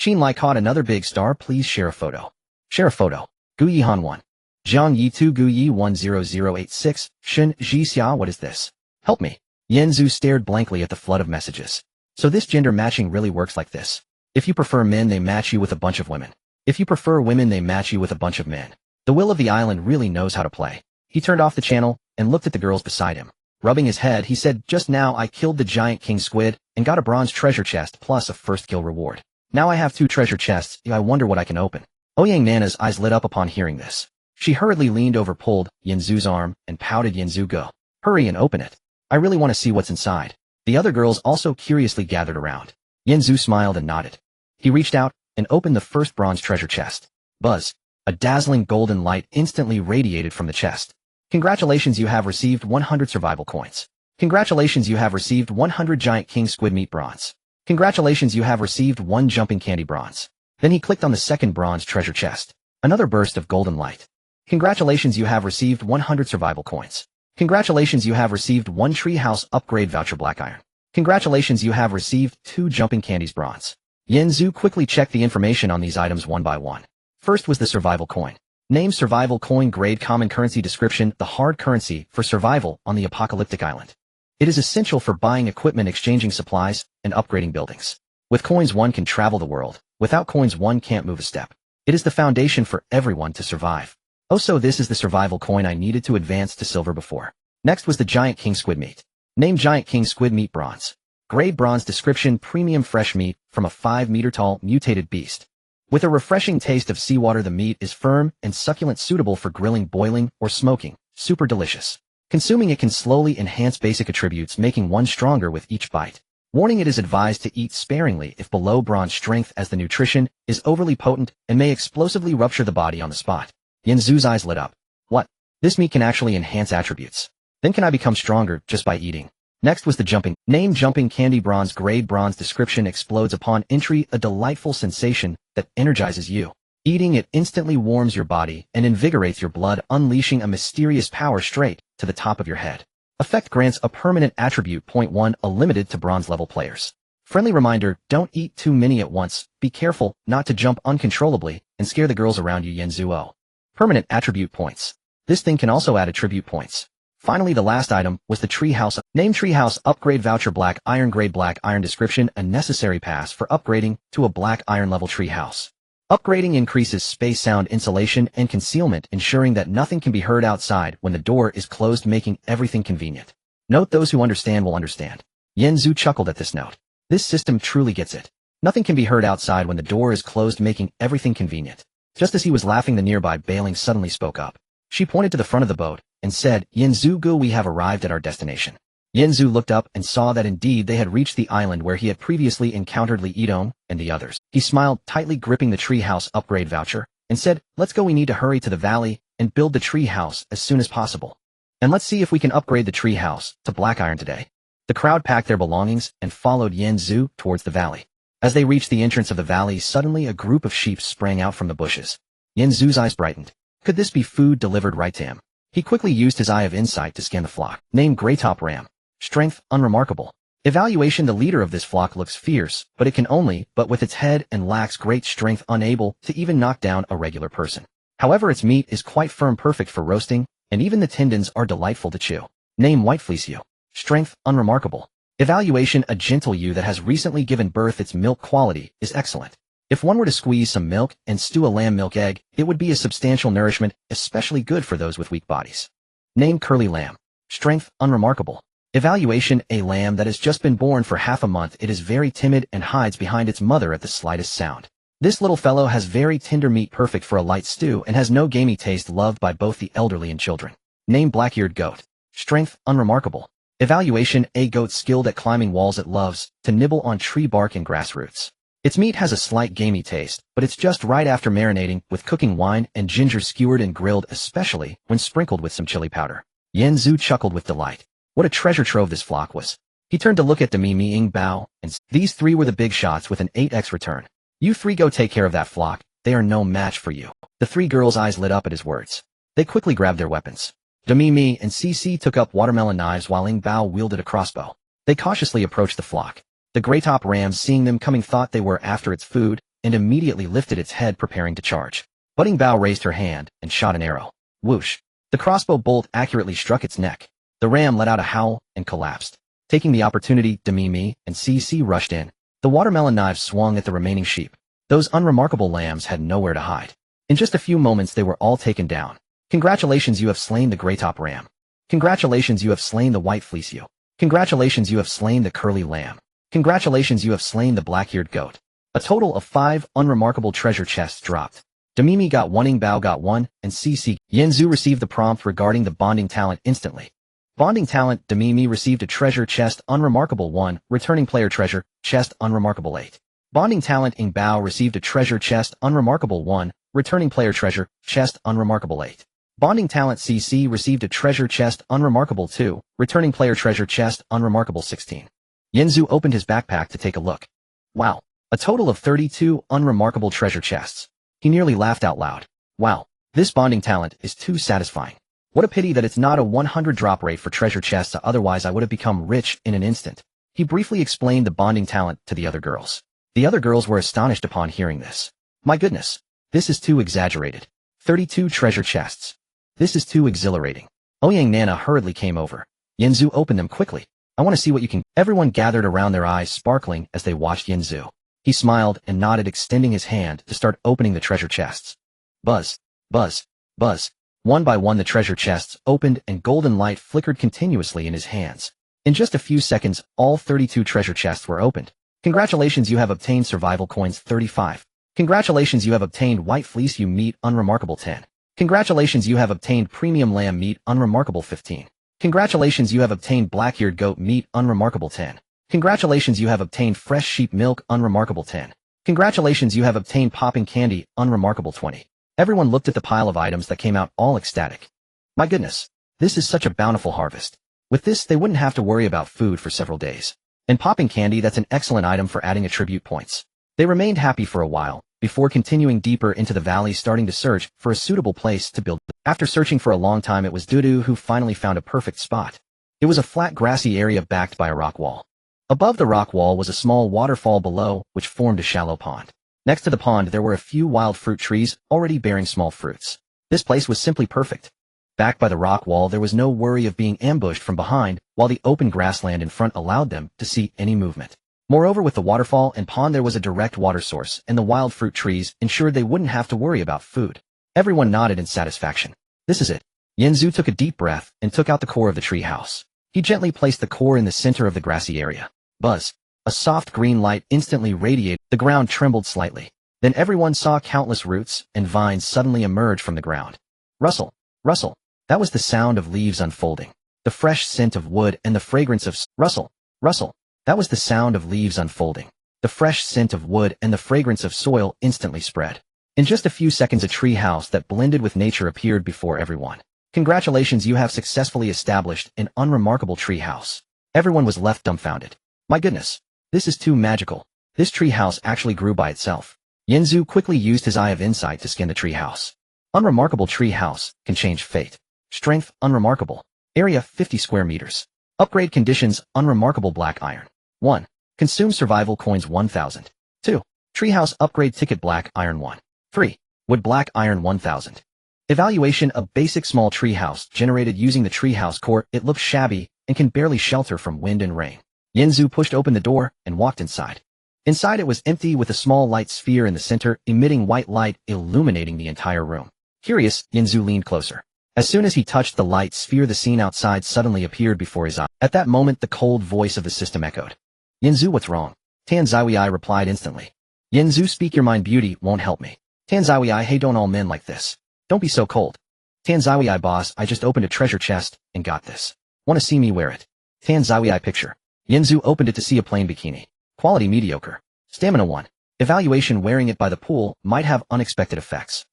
Qin Lai, caught another big star, please share a photo. Share a photo. Gu Yihan 1. Jiang Yi 2 Gu Yi 10086, Shen Ji Xia, what is this? Help me. Yanzu stared blankly at the flood of messages. So this gender matching really works like this. If you prefer men, they match you with a bunch of women. If you prefer women, they match you with a bunch of men. The will of the island really knows how to play. He turned off the channel and looked at the girls beside him. Rubbing his head, he said, just now I killed the giant king squid and got a bronze treasure chest plus a first kill reward. Now I have 2 treasure chests. I wonder what I can open. Ouyang Nana's eyes lit up upon hearing this. She hurriedly leaned over, pulled Yanzu's arm, and pouted. Yanzu, go. Hurry and open it. I really want to see what's inside. The other girls also curiously gathered around. Yanzu smiled and nodded. He reached out and opened the first bronze treasure chest. Buzz. A dazzling golden light instantly radiated from the chest. Congratulations, you have received 100 survival coins. Congratulations, you have received 100 giant king squid meat bronze. Congratulations, you have received 1 jumping candy bronze. Then he clicked on the second bronze treasure chest. Another burst of golden light. Congratulations, you have received 100 survival coins. Congratulations, you have received 1 treehouse upgrade voucher black iron. Congratulations, you have received 2 jumping candies bronze. Yanzu quickly checked the information on these items one by one. First was the survival coin. Name: survival coin. Grade: common currency. Description: the hard currency for survival on the apocalyptic island. It is essential for buying equipment, exchanging supplies, and upgrading buildings. With coins one can travel the world. Without coins one can't move a step. It is the foundation for everyone to survive. Oh, so this is the survival coin I needed to advance to silver before. Next was the giant king squid meat. Name: giant king squid meat bronze. Grade: bronze. Description: premium fresh meat from a 5-meter-tall mutated beast. With a refreshing taste of seawater, the meat is firm and succulent, suitable for grilling, boiling, or smoking. Super delicious. Consuming it can slowly enhance basic attributes, making one stronger with each bite. Warning: it is advised to eat sparingly if below bronze strength, as the nutrition is overly potent and may explosively rupture the body on the spot. Yanzu's eyes lit up. What? This meat can actually enhance attributes. Then can I become stronger just by eating? Next was the jumping. Name: jumping candy bronze. Grade: bronze. Description: explodes upon entry, a delightful sensation that energizes you. Eating it instantly warms your body and invigorates your blood, unleashing a mysterious power straight to the top of your head. Effect: grants a permanent attribute. Point 1, a limited to bronze level players. Friendly reminder: don't eat too many at once. Be careful not to jump uncontrollably and scare the girls around you. Yanzuo. Permanent attribute points. This thing can also add attribute points. Finally, the last item was the treehouse. Name: treehouse upgrade voucher black iron. Grade: black iron. Description: a necessary pass for upgrading to a black iron level treehouse. Upgrading increases space, sound, insulation, and concealment, ensuring that nothing can be heard outside when the door is closed, making everything convenient. Note: those who understand will understand. Yanzu chuckled at this note. This system truly gets it. Nothing can be heard outside when the door is closed, making everything convenient. Just as he was laughing, the nearby Bailing suddenly spoke up. She pointed to the front of the boat and said, Yanzu-gu, we have arrived at our destination. Yanzu looked up and saw that indeed they had reached the island where he had previously encountered Li Yidong and the others. He smiled, tightly gripping the treehouse upgrade voucher, and said, let's go, we need to hurry to the valley and build the treehouse as soon as possible. And let's see if we can upgrade the treehouse to black iron today. The crowd packed their belongings and followed Yanzu towards the valley. As they reached the entrance of the valley, suddenly a group of sheep sprang out from the bushes. Yanzu's eyes brightened. Could this be food delivered right to him? He quickly used his eye of insight to scan the flock. Name: Greytop Ram. Strength: unremarkable. Evaluation: the leader of this flock looks fierce, but it can only, but with its head and lacks great strength, unable to even knock down a regular person. However, its meat is quite firm, perfect for roasting, and even the tendons are delightful to chew. Name: White Fleece Ewe. Strength: unremarkable. Evaluation: a gentle ewe that has recently given birth. Its milk quality is excellent. If one were to squeeze some milk and stew a lamb milk egg, it would be a substantial nourishment, especially good for those with weak bodies. Name Curly Lamb. Strength, unremarkable. Evaluation, a lamb that has just been born for half a month. It is very timid and hides behind its mother at the slightest sound. This little fellow has very tender meat perfect for a light stew and has no gamey taste, loved by both the elderly and children. Name Black-eared Goat. Strength, unremarkable. Evaluation, a goat skilled at climbing walls. It loves to nibble on tree bark and grass roots. Its meat has a slight gamey taste, but it's just right after marinating with cooking wine and ginger, skewered and grilled, especially when sprinkled with some chili powder. Yanzu chuckled with delight. What a treasure trove this flock was. He turned to look at Demimi Ing Bao, and these three were the big shots with an 8x return. You three go take care of that flock, they are no match for you. The three girls' eyes lit up at his words. They quickly grabbed their weapons. Demimi and Cici took up watermelon knives while Ing Bao wielded a crossbow. They cautiously approached the flock. The Greytop ram, seeing them coming, thought they were after its food, and immediately lifted its head, preparing to charge. But Ing Bao raised her hand and shot an arrow. Whoosh! The crossbow bolt accurately struck its neck. The ram let out a howl and collapsed. Taking the opportunity, Demimi and Cici rushed in. The watermelon knives swung at the remaining sheep. Those unremarkable lambs had nowhere to hide. In just a few moments they were all taken down. Congratulations, you have slain the Greytop ram. Congratulations, you have slain the white fleece ewe. Congratulations, you have slain the curly lamb. Congratulations, you have slain the black-eared goat. A total of 5 unremarkable treasure chests dropped. Demimi got 1, Ing Bao got 1, and Cici Yanzu received the prompt regarding the bonding talent instantly. Bonding talent, Demimi received a treasure chest unremarkable 1, returning player treasure chest unremarkable 8. Bonding talent, Ing Bao received a treasure chest unremarkable 1, returning player treasure chest unremarkable 8. Bonding talent, Cici received a treasure chest unremarkable 2, returning player treasure chest unremarkable 16. Yanzu opened his backpack to take a look. Wow, a total of 32 unremarkable treasure chests. He nearly laughed out loud. Wow, this bonding talent is too satisfying. What a pity that it's not a 100 drop rate for treasure chests, otherwise I would have become rich in an instant. He briefly explained the bonding talent to the other girls. The other girls were astonished upon hearing this. My goodness, this is too exaggerated. 32 treasure chests. This is too exhilarating. Ouyang Nana hurriedly came over. Yanzu opened them quickly. I want to see what you can. Everyone gathered around, their eyes sparkling as they watched Yanzu. He smiled and nodded, extending his hand to start opening the treasure chests. Buzz, buzz, buzz. One by one the treasure chests opened and golden light flickered continuously in his hands. In just a few seconds, all 32 treasure chests were opened. Congratulations, you have obtained survival coins 35. Congratulations, you have obtained white fleece ewe meat unremarkable 10. Congratulations, you have obtained premium lamb meat unremarkable 15. Congratulations, you have obtained black-eared goat meat unremarkable 10. Congratulations, you have obtained fresh sheep milk unremarkable 10. Congratulations, you have obtained popping candy unremarkable 20. Everyone looked at the pile of items that came out, all ecstatic. My goodness, this is such a bountiful harvest. With this, they wouldn't have to worry about food for several days. And popping candy, that's an excellent item for adding attribute points. They remained happy for a while, before continuing deeper into the valley, starting to search for a suitable place to build. After searching for a long time, it was Dudu who finally found a perfect spot. It was a flat grassy area backed by a rock wall. Above the rock wall was a small waterfall below, which formed a shallow pond. Next to the pond there were a few wild fruit trees, already bearing small fruits. This place was simply perfect. Backed by the rock wall there was no worry of being ambushed from behind, while the open grassland in front allowed them to see any movement. Moreover, with the waterfall and pond there was a direct water source, and the wild fruit trees ensured they wouldn't have to worry about food. Everyone nodded in satisfaction. This is it. Yanzu took a deep breath and took out the core of the tree house. He gently placed the core in the center of the grassy area. Buzz. A soft green light instantly radiated. The ground trembled slightly. Then everyone saw countless roots and vines suddenly emerge from the ground. Rustle, rustle. That was the sound of leaves unfolding. The fresh scent of wood and the fragrance of rustle, rustle. That was the sound of leaves unfolding. The fresh scent of wood and the fragrance of soil instantly spread. In just a few seconds a tree house that blended with nature appeared before everyone. Congratulations, you have successfully established an unremarkable tree house. Everyone was left dumbfounded. My goodness, this is too magical. This tree house actually grew by itself. Yanzu quickly used his eye of insight to scan the tree house. Unremarkable tree house can change fate. Strength, unremarkable. Area, 50 square meters. Upgrade conditions, unremarkable black iron. 1. Consume survival coins 1000. 2. Treehouse upgrade ticket black iron 1. 3. Wood black iron 1000. Evaluation, a basic small treehouse generated using the treehouse core. It looks shabby and can barely shelter from wind and rain. Yanzu pushed open the door and walked inside. Inside it was empty with a small light sphere in the center, emitting white light, illuminating the entire room. Curious, Yinzu leaned closer. As soon as he touched the light sphere, the scene outside suddenly appeared before his eyes. At that moment, the cold voice of the system echoed. Yinzu, what's wrong? Tan Zaiwei replied instantly. Yinzu, speak your mind, beauty won't help me. Tan Zaiwei, hey, don't all men like this. Don't be so cold. Tan Zaiwei, boss, I just opened a treasure chest and got this. Wanna see me wear it? Tan Zaiwei picture. Yinzu opened it to see a plain bikini. Quality mediocre. Stamina 1. Evaluation, wearing it by the pool might have unexpected effects.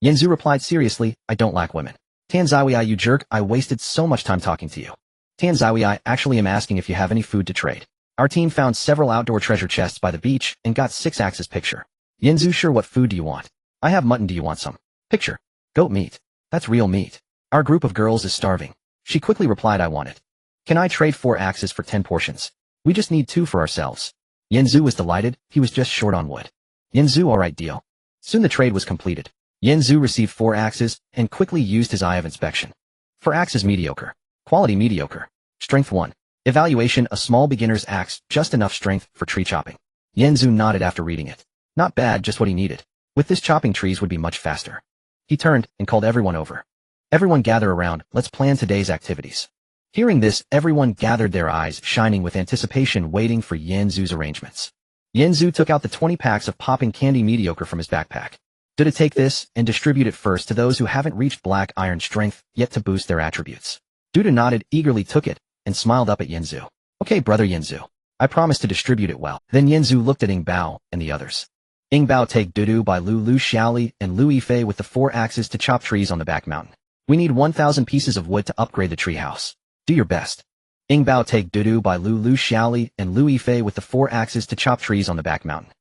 Yinzu replied seriously, I don't lack women. Tan Zaiwei, you jerk, I wasted so much time talking to you. Tan Zaiwei, actually am asking if you have any food to trade. Our team found several outdoor treasure chests by the beach and got 6 axes picture. Yinzu, sure, what food do you want? I have mutton, do you want some? Picture. Goat meat. That's real meat. Our group of girls is starving. She quickly replied, I want it. Can I trade 4 axes for 10 portions? We just need 2 for ourselves. Yinzu was delighted, he was just short on wood. Yinzu, alright, deal. Soon the trade was completed. Yinzu received 4 axes and quickly used his eye of inspection. 4 axes mediocre. Quality mediocre. Strength 1. Evaluation, a small beginner's axe, just enough strength for tree chopping. Yinzu nodded after reading it. Not bad, just what he needed. With this, chopping trees would be much faster. He turned and called everyone over. Everyone gather around, let's plan today's activities. Hearing this, everyone gathered, their eyes shining with anticipation, waiting for Yinzu's arrangements. Yinzu took out the 20 packs of popping candy mediocre from his backpack. Did it take this and distribute it first to those who haven't reached black iron strength yet to boost their attributes. Duda nodded, eagerly took it, and smiled up at Yinzu. Okay, brother Yinzu. I promise to distribute it well. Then Yinzu looked at Ing Bao and the others. Ing Bao, take Dudu by Lu Xiaoli and Lu Yifei with the 4 axes to chop trees on the back mountain. We need 1,000 pieces of wood to upgrade the tree house. Do your best. Ing Bao, take Dudu by Lu Xiaoli and Lu Yifei with the 4 axes to chop trees on the back mountain.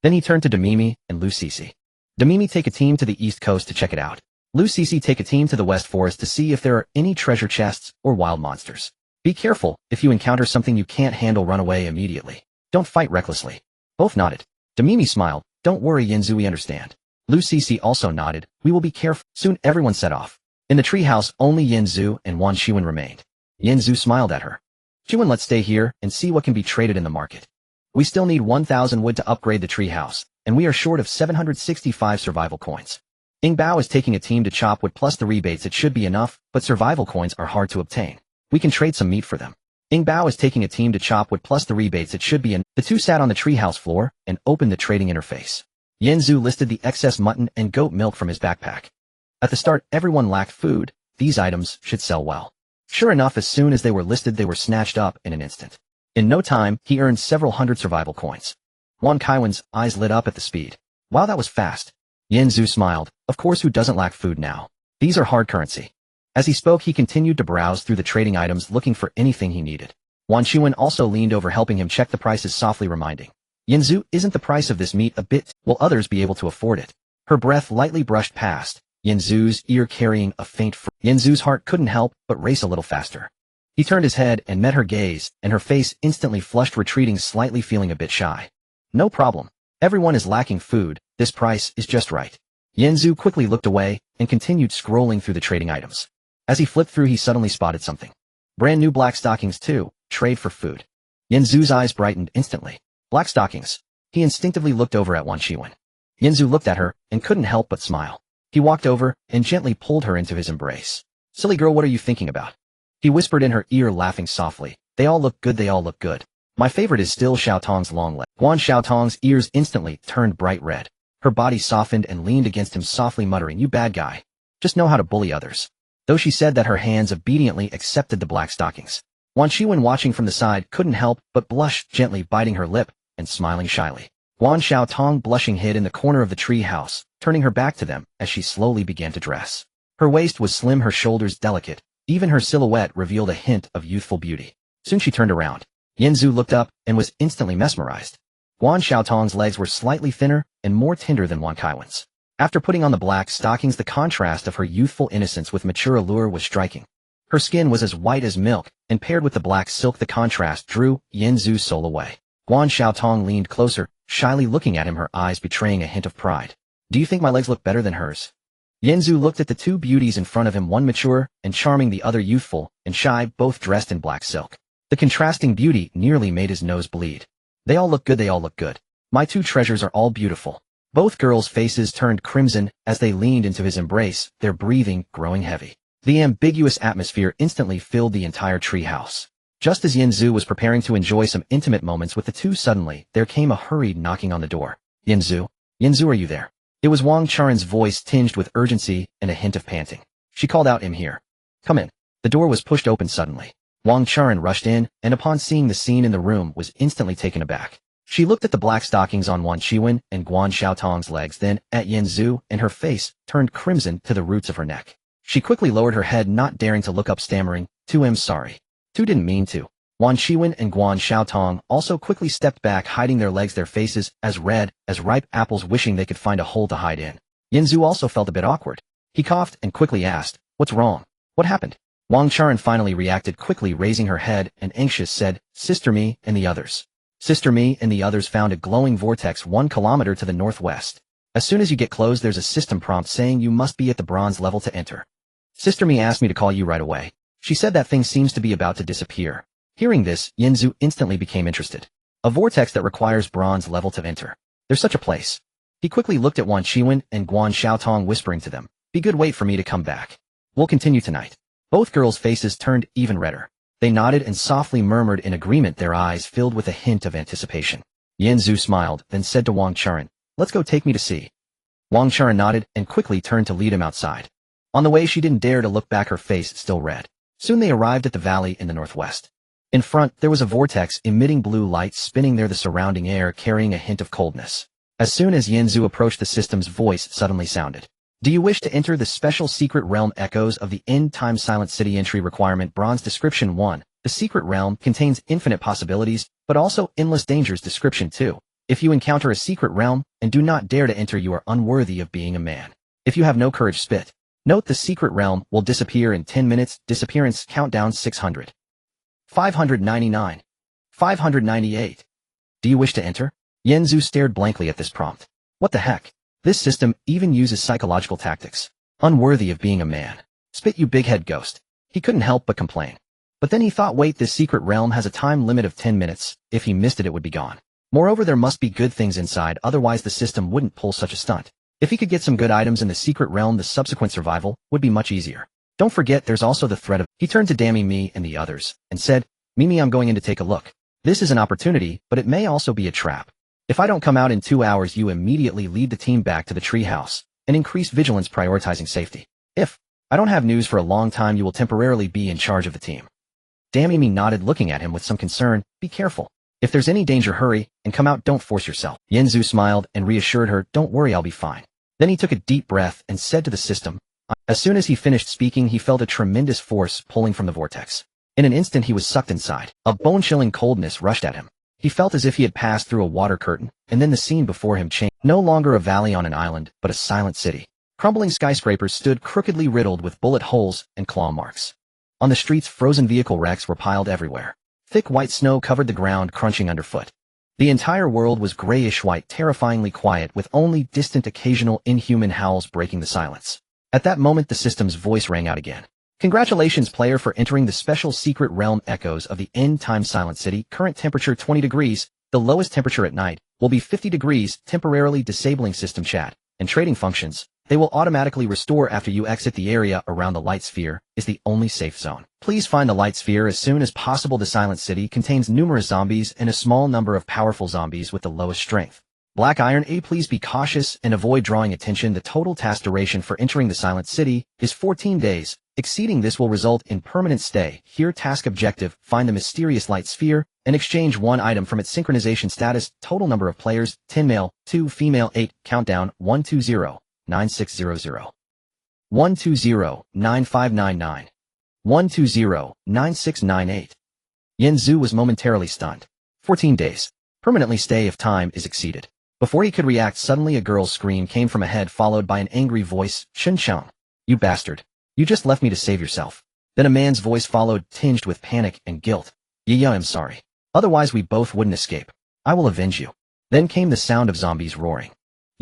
Then he turned to Demimi and Lu Sisi. Demimi, take a team to the east coast to check it out. Lu Sisi, take a team to the west forest to see if there are any treasure chests or wild monsters. Be careful, if you encounter something you can't handle, run away immediately. Don't fight recklessly. Both nodded. Demimi smiled. Don't worry, Yinzu, we understand. Lu Sisi also nodded. We will be careful. Soon everyone set off. In the treehouse, only Yinzu and Wan Shiwen remained. Yinzu smiled at her. Shiwen, let's stay here and see what can be traded in the market. We still need 1,000 wood to upgrade the treehouse, and we are short of 765 survival coins. Ing Bao is taking a team to chop wood plus the rebates. It should be enough, but survival coins are hard to obtain. We can trade some meat for them. Ing Bao is taking a team to chop wood plus the rebates. It should be enough. The two sat on the treehouse floor and opened the trading interface. Yinzu listed the excess mutton and goat milk from his backpack. At the start, everyone lacked food. These items should sell well. Sure enough, as soon as they were listed, they were snatched up in an instant. In no time, he earned several hundred survival coins. Wan Kaiwen's eyes lit up at the speed. Wow, that was fast. Yinzu smiled. Of course, who doesn't lack food now? These are hard currency. As he spoke, he continued to browse through the trading items, looking for anything he needed. Wan Shiwen also leaned over, helping him check the prices, softly reminding. Yinzu, isn't the price of this meat a bit? Will others be able to afford it? Her breath lightly brushed past Yinzu's ear, carrying a faint Yinzu's heart couldn't help but race a little faster. He turned his head and met her gaze, and her face instantly flushed, retreating slightly, feeling a bit shy. No problem. Everyone is lacking food. This price is just right. Yinzu quickly looked away and continued scrolling through the trading items. As he flipped through, he suddenly spotted something. Brand new black stockings too. Trade for food. Yinzu's eyes brightened instantly. Black stockings. He instinctively looked over at Wan Shiwen. Yinzu looked at her and couldn't help but smile. He walked over and gently pulled her into his embrace. Silly girl, what are you thinking about? He whispered in her ear, laughing softly. They all look good, they all look good. My favorite is still Xiaotong's long leg. Guan Xiaotong's ears instantly turned bright red. Her body softened and leaned against him, softly muttering, you bad guy. Just know how to bully others. Though she said that, her hands obediently accepted the black stockings. Wan Shiwen, watching from the side, couldn't help but blush, gently biting her lip and smiling shyly. Guan Xiaotong, blushing, hid in the corner of the tree house, turning her back to them as she slowly began to dress. Her waist was slim, her shoulders delicate. Even her silhouette revealed a hint of youthful beauty. Soon she turned around. Yinzu looked up and was instantly mesmerized. Guan Xiaotong's legs were slightly thinner and more tender than Wan Kaiwen's. After putting on the black stockings, the contrast of her youthful innocence with mature allure was striking. Her skin was as white as milk, and paired with the black silk, the contrast drew Yinzu's soul away. Guan Xiaotong leaned closer, shyly looking at him, her eyes betraying a hint of pride. Do you think my legs look better than hers? Yinzu looked at the two beauties in front of him, one mature and charming, the other youthful and shy, both dressed in black silk. The contrasting beauty nearly made his nose bleed. They all look good, they all look good. My two treasures are all beautiful. Both girls' faces turned crimson as they leaned into his embrace, their breathing growing heavy. The ambiguous atmosphere instantly filled the entire treehouse. Just as Yinzu was preparing to enjoy some intimate moments with the two, suddenly, there came a hurried knocking on the door. Yinzu? Yinzu, are you there? It was Wang Charen's voice tinged with urgency and a hint of panting. She called out, "I'm here. Come in." The door was pushed open suddenly. Wang Charen rushed in, and upon seeing the scene in the room was instantly taken aback. She looked at the black stockings on Wan Qiwen and Guan Xiaotong's legs, then at Yinzu, and her face turned crimson to the roots of her neck. She quickly lowered her head, not daring to look up, stammering, "I'm sorry. Didn't mean to." Wan Qiwen and Guan Xiaotong also quickly stepped back, hiding their legs, their faces as red as ripe apples, wishing they could find a hole to hide in. Yinzu also felt a bit awkward. He coughed and quickly asked, "What's wrong? What happened?" Wang Charen finally reacted quickly, raising her head and anxious said, "Sister Me and the others." Sister Me and the others found a glowing vortex 1 kilometer to the northwest. As soon as you get close, there's a system prompt saying you must be at the bronze level to enter. Sister Me asked me to call you right away. She said that thing seems to be about to disappear. Hearing this, Yinzu instantly became interested. A vortex that requires bronze level to enter. There's such a place. He quickly looked at Wan Qiwen and Guan Xiaotong, whispering to them, "Be good, wait for me to come back. We'll continue tonight." Both girls' faces turned even redder. They nodded and softly murmured in agreement, their eyes filled with a hint of anticipation. Yinzu smiled, then said to Wang Charen, "Let's go, take me to see." Wang Charen nodded and quickly turned to lead him outside. On the way, she didn't dare to look back, her face still red. Soon they arrived at the valley in the northwest. In front, there was a vortex emitting blue light spinning there, the surrounding air carrying a hint of coldness. As soon as Yinzu approached, the system's voice suddenly sounded. "Do you wish to enter the special secret realm Echoes of the End Time Silent City? Entry requirement Bronze. Description 1. The secret realm contains infinite possibilities, but also endless dangers. Description 2. If you encounter a secret realm and do not dare to enter, you are unworthy of being a man. If you have no courage, spit. Note the secret realm will disappear in 10 minutes. Disappearance countdown 600. 599. 598. Do you wish to enter?" Yinzu stared blankly at this prompt. What the heck? This system even uses psychological tactics. Unworthy of being a man. Spit, you big head ghost. He couldn't help but complain. But then he thought, wait, this secret realm has a time limit of 10 minutes. If he missed it, it would be gone. Moreover, there must be good things inside, otherwise the system wouldn't pull such a stunt. If he could get some good items in the secret realm, the subsequent survival would be much easier. Don't forget, there's also the threat of... He turned to Dammy Me and the others, and said, "Mimi, I'm going in to take a look. This is an opportunity, but it may also be a trap. If I don't come out in 2 hours, you immediately lead the team back to the treehouse, and increase vigilance, prioritizing safety. If I don't have news for a long time, you will temporarily be in charge of the team." Dammy Me nodded, looking at him with some concern. "Be careful. If there's any danger, hurry, and come out, don't force yourself." Yinzu smiled and reassured her, "Don't worry, I'll be fine." Then he took a deep breath and said to the system. As soon as he finished speaking, he felt a tremendous force pulling from the vortex. In an instant, he was sucked inside. A bone-chilling coldness rushed at him. He felt as if he had passed through a water curtain, and then the scene before him changed. No longer a valley on an island, but a silent city. Crumbling skyscrapers stood crookedly, riddled with bullet holes and claw marks. On the streets, frozen vehicle wrecks were piled everywhere. Thick white snow covered the ground, crunching underfoot. The entire world was grayish-white, terrifyingly quiet, with only distant occasional inhuman howls breaking the silence. At that moment, the system's voice rang out again. "Congratulations, player, for entering the special secret realm Echoes of the End Time Silent City. Current temperature 20 degrees. The lowest temperature at night will be 50 degrees, temporarily disabling system chat and trading functions. They will automatically restore after you exit. The area around the light sphere is the only safe zone. Please find the light sphere as soon as possible. The Silent City contains numerous zombies and a small number of powerful zombies with the lowest strength. Black Iron A, please be cautious and avoid drawing attention. The total task duration for entering the Silent City is 14 days. Exceeding this will result in permanent stay. Here, task objective, find the mysterious light sphere and exchange one item from its synchronization status. Total number of players, 10 male, 2 female, 8, countdown, 120-9600. 120-9599. 120-9698. Yinzu was momentarily stunned. 14 days. Permanently stay if time is exceeded. Before he could react, suddenly a girl's scream came from ahead, followed by an angry voice. "Shun Chang. You bastard. You just left me to save yourself." Then a man's voice followed, tinged with panic and guilt. "Yeah, I'm sorry. Otherwise we both wouldn't escape. I will avenge you." Then came the sound of zombies roaring.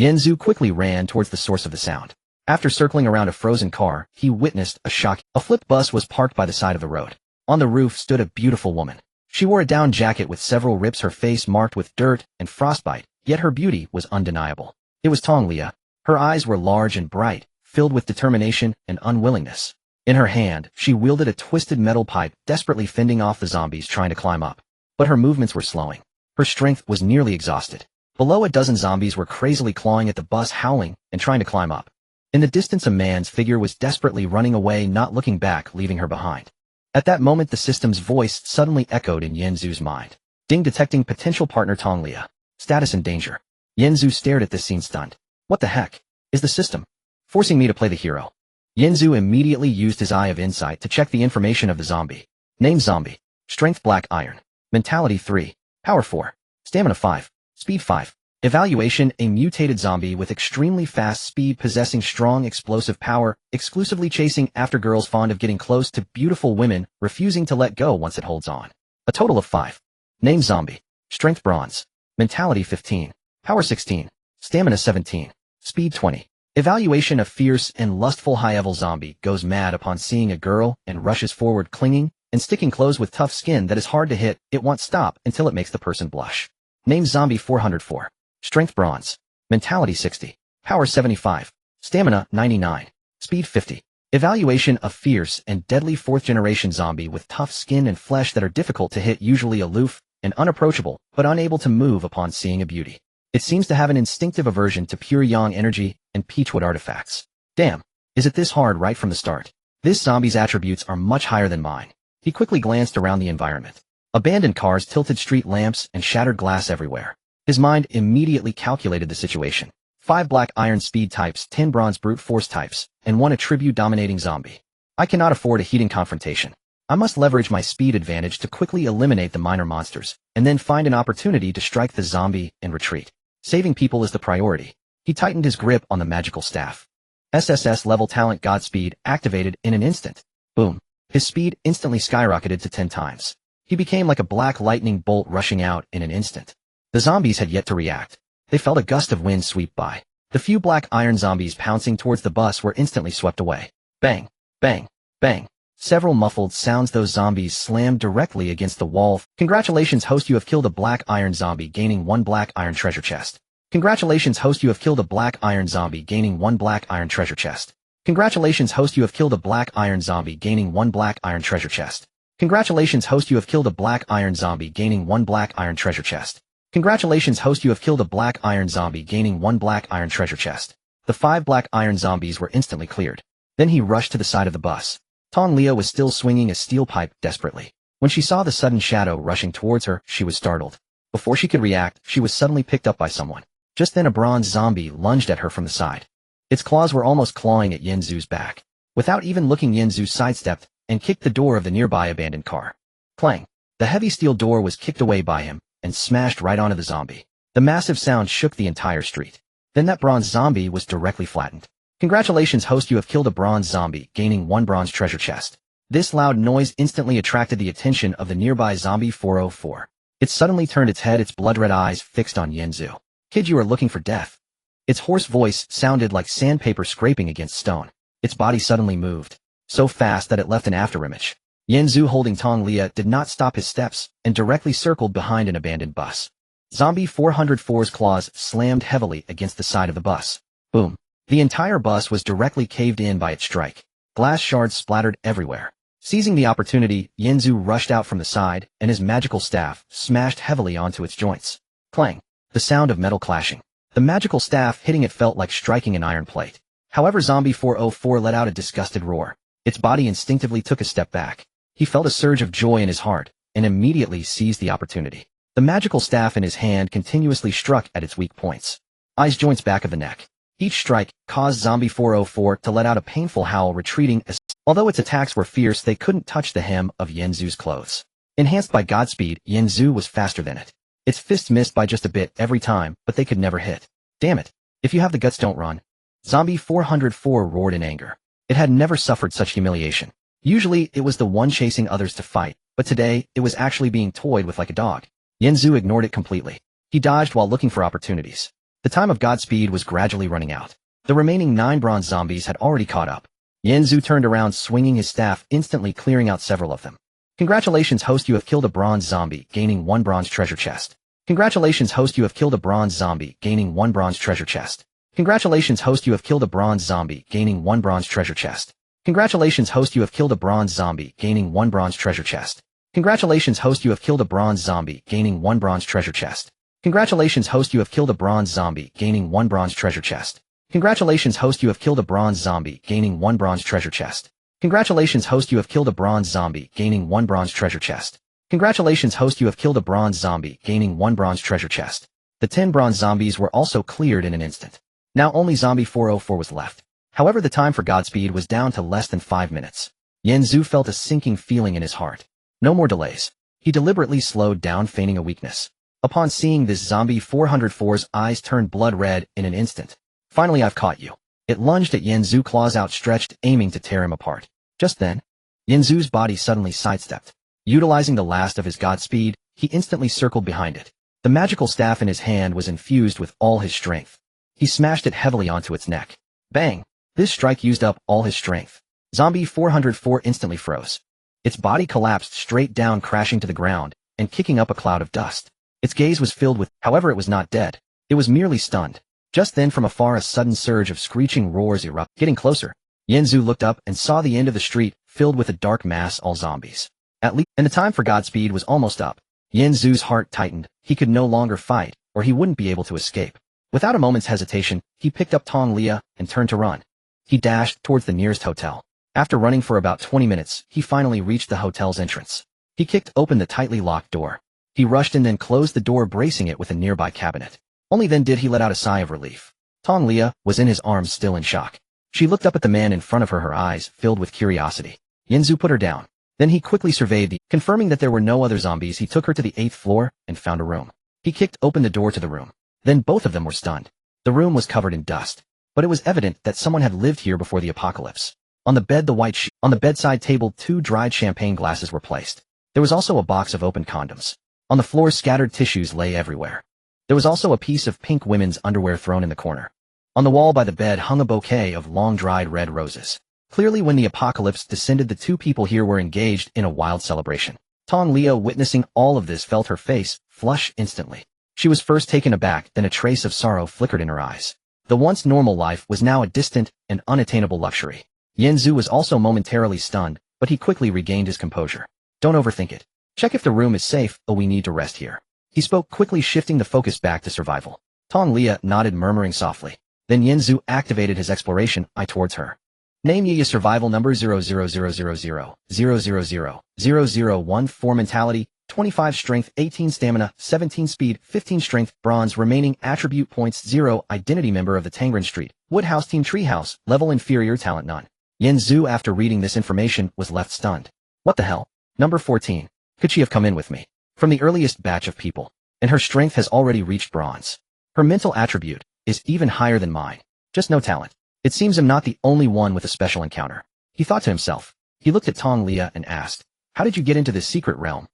Yinzu quickly ran towards the source of the sound. After circling around a frozen car, he witnessed a shock. A flip bus was parked by the side of the road. On the roof stood a beautiful woman. She wore a down jacket with several rips, her face marked with dirt and frostbite. yet her beauty was undeniable. It was Tong Lia. Her eyes were large and bright, filled with determination and unwillingness. In her hand, she wielded a twisted metal pipe, desperately fending off the zombies trying to climb up. But her movements were slowing. Her strength was nearly exhausted. Below a dozen zombies were crazily clawing at the bus, howling and trying to climb up. In the distance, a man's figure was desperately running away, not looking back, leaving her behind. At that moment, the system's voice suddenly echoed in Yanzu's mind. Ding, detecting potential partner Tong Lia. Status in danger. Yanzu stared at this scene stunned. What the heck? Is the system forcing me to play the hero? Yanzu immediately used his eye of insight to check the information of the zombie. Name zombie. Strength black iron. Mentality 3. Power 4. Stamina 5. Speed 5. Evaluation: a mutated zombie with extremely fast speed, possessing strong explosive power, exclusively chasing after girls, fond of getting close to beautiful women, refusing to let go once it holds on. A total of 5. Name zombie. Strength bronze. Mentality 15. Power 16. Stamina 17. Speed 20. Evaluation: a fierce and lustful high-level zombie goes mad upon seeing a girl and rushes forward, clinging and sticking clothes with tough skin that is hard to hit. It won't stop until it makes the person blush. Name zombie 404. Strength bronze. Mentality 60. Power 75. Stamina 99. Speed 50. Evaluation: a fierce and deadly 4th-generation zombie with tough skin and flesh that are difficult to hit, usually aloof and unapproachable, but unable to move upon seeing a beauty. It seems to have an instinctive aversion to pure yang energy and peachwood artifacts. Damn, is it this hard right from the start? This zombie's attributes are much higher than mine. He quickly glanced around the environment. Abandoned cars, tilted street lamps, and shattered glass everywhere. His mind immediately calculated the situation. 5 black iron speed types, 10 bronze brute force types, and 1 attribute dominating zombie. I cannot afford a heating confrontation. I must leverage my speed advantage to quickly eliminate the minor monsters, and then find an opportunity to strike the zombie and retreat. Saving people is the priority. He tightened his grip on the magical staff. SSS level talent Godspeed activated in an instant. Boom. His speed instantly skyrocketed to 10 times. He became like a black lightning bolt rushing out in an instant. The zombies had yet to react. They felt a gust of wind sweep by. The few black iron zombies pouncing towards the bus were instantly swept away. Bang, bang, bang. Several muffled sounds. Those zombies slammed directly against the wall. Congratulations, host, you have killed a black iron zombie, gaining 1 black iron treasure chest. Congratulations, host, you have killed a black iron zombie, gaining 1 black iron treasure chest. Congratulations, host, you have killed a black iron zombie, gaining 1 black iron treasure chest. Congratulations, host, you have killed a black iron zombie, gaining 1 black iron treasure chest. Congratulations, host, you have killed a black iron zombie, gaining 1 black iron treasure chest. The 5 black iron zombies were instantly cleared. Then he rushed to the side of the bus. Tong Lia was still swinging a steel pipe desperately. When she saw the sudden shadow rushing towards her, she was startled. Before she could react, she was suddenly picked up by someone. Just then a bronze zombie lunged at her from the side. Its claws were almost clawing at Yanzu's back. Without even looking, Yanzu sidestepped and kicked the door of the nearby abandoned car. Clang! The heavy steel door was kicked away by him and smashed right onto the zombie. The massive sound shook the entire street. Then that bronze zombie was directly flattened. Congratulations, host, you have killed a bronze zombie, gaining 1 bronze treasure chest. This loud noise instantly attracted the attention of the nearby zombie 404. It suddenly turned its head, its blood-red eyes fixed on Yanzu. Kid, you are looking for death. Its hoarse voice sounded like sandpaper scraping against stone. Its body suddenly moved, so fast that it left an afterimage. Yanzu, holding Tong Lia, did not stop his steps and directly circled behind an abandoned bus. Zombie 404's claws slammed heavily against the side of the bus. Boom. The entire bus was directly caved in by its strike. Glass shards splattered everywhere. Seizing the opportunity, Yanzu rushed out from the side, and his magical staff smashed heavily onto its joints. Clang! The sound of metal clashing. The magical staff hitting it felt like striking an iron plate. However, Zombie 404 let out a disgusted roar. Its body instinctively took a step back. He felt a surge of joy in his heart, and immediately seized the opportunity. The magical staff in his hand continuously struck at its weak points. Eyes, joints, back of the neck. Each strike caused Zombie 404 to let out a painful howl, retreating as although its attacks were fierce, they couldn't touch the hem of Yanzu's clothes. Enhanced by Godspeed, Yanzu was faster than it. Its fists missed by just a bit every time, but they could never hit. Damn it. If you have the guts, don't run. Zombie 404 roared in anger. It had never suffered such humiliation. Usually, it was the one chasing others to fight, but today, it was actually being toyed with like a dog. Yanzu ignored it completely. He dodged while looking for opportunities. The time of Godspeed was gradually running out. The remaining 9 bronze zombies had already caught up. Yanzu turned around, swinging his staff, instantly clearing out several of them. Congratulations, host, you have killed a bronze zombie, gaining 1 bronze treasure chest. Congratulations host, you have killed a bronze zombie, gaining 1 bronze treasure chest. Congratulations host, you have killed a bronze zombie, gaining 1 bronze treasure chest. Congratulations host, you have killed a bronze zombie, gaining 1 bronze treasure chest. Congratulations host, you have killed a bronze zombie, gaining 1 bronze treasure chest. Congratulations host, you have killed a bronze zombie, gaining 1 bronze treasure chest. Congratulations host, you have killed a bronze zombie, gaining 1 bronze treasure chest. Congratulations host, you have killed a bronze zombie, gaining 1 bronze treasure chest. Congratulations host, you have killed a bronze zombie, gaining 1 bronze treasure chest. The 10 bronze zombies were also cleared in an instant. Now only zombie 404 was left. However, the time for Godspeed was down to less than 5 minutes. Yanzu felt a sinking feeling in his heart. No more delays. He deliberately slowed down, feigning a weakness. Upon seeing this, zombie 404's eyes turned blood red in an instant. Finally, I've caught you. It lunged at Yanzu, claws outstretched, aiming to tear him apart. Just then, Yanzu's body suddenly sidestepped. Utilizing the last of his Godspeed, he instantly circled behind it. The magical staff in his hand was infused with all his strength. He smashed it heavily onto its neck. Bang! This strike used up all his strength. Zombie 404 instantly froze. Its body collapsed straight down, crashing to the ground and kicking up a cloud of dust. Its gaze was filled with, however, it was not dead. It was merely stunned. Just then, from afar, a sudden surge of screeching roars erupted. Getting closer, Yanzu looked up and saw the end of the street filled with a dark mass, all zombies. At least, and the time for Godspeed was almost up. Yanzu's heart tightened. He could no longer fight, or he wouldn't be able to escape. Without a moment's hesitation, he picked up Tong Lia and turned to run. He dashed towards the nearest hotel. After running for about 20 minutes, he finally reached the hotel's entrance. He kicked open the tightly locked door. He rushed and then closed the door, bracing it with a nearby cabinet. Only then did he let out a sigh of relief. Tong Lia was in his arms, still in shock. She looked up at the man in front of her, her eyes filled with curiosity. Yanzu put her down. Then he quickly surveyed the, confirming that there were no other zombies. He took her to the 8th floor and found a room. He kicked open the door to the room. Then both of them were stunned. The room was covered in dust, but it was evident that someone had lived here before the apocalypse. On the bed, on the bedside table, 2 dried champagne glasses were placed. There was also a box of open condoms. On the floor, scattered tissues lay everywhere. There was also a piece of pink women's underwear thrown in the corner. On the wall by the bed hung a bouquet of long-dried red roses. Clearly, when the apocalypse descended, the 2 people here were engaged in a wild celebration. Tong Lia, witnessing all of this, felt her face flush instantly. She was first taken aback, then a trace of sorrow flickered in her eyes. The once normal life was now a distant and unattainable luxury. Yanzu was also momentarily stunned, but he quickly regained his composure. Don't overthink it. Check if the room is safe, or we need to rest here. He spoke quickly, shifting the focus back to survival. Tong Lia nodded, murmuring softly. Then Yanzu activated his exploration eye towards her. Name Yi survival number 00000000001, 4 mentality, 25 strength, 18 stamina, 17 speed, 15 strength, bronze, remaining attribute points 0, identity member of the Tangren Street, Woodhouse Team Treehouse, level inferior, talent none. Yanzu, after reading this information, was left stunned. What the hell? Number 14. Could she have come in with me? From the earliest batch of people, and her strength has already reached bronze. Her mental attribute is even higher than mine. Just no talent. It seems I'm not the only one with a special encounter. He thought to himself. He looked at Tong Lia and asked, how did you get into this secret realm?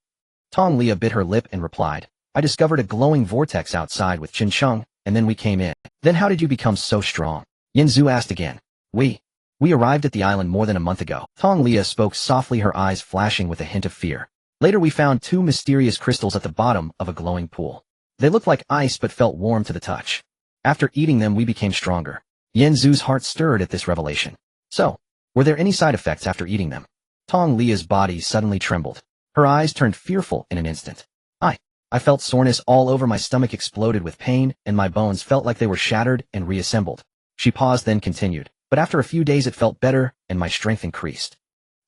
Tong Lia bit her lip and replied, I discovered a glowing vortex outside with Chen Sheng, and then we came in. Then how did you become so strong? Yanzu asked again. We arrived at the island more than a month ago. Tong Lia spoke softly, her eyes flashing with a hint of fear. Later we found 2 mysterious crystals at the bottom of a glowing pool. They looked like ice but felt warm to the touch. After eating them we became stronger. Yanzu's heart stirred at this revelation. So, were there any side effects after eating them? Tong Lia's body suddenly trembled. Her eyes turned fearful in an instant. I felt soreness all over, my stomach exploded with pain, and my bones felt like they were shattered and reassembled. She paused, then continued, but after a few days it felt better, and my strength increased.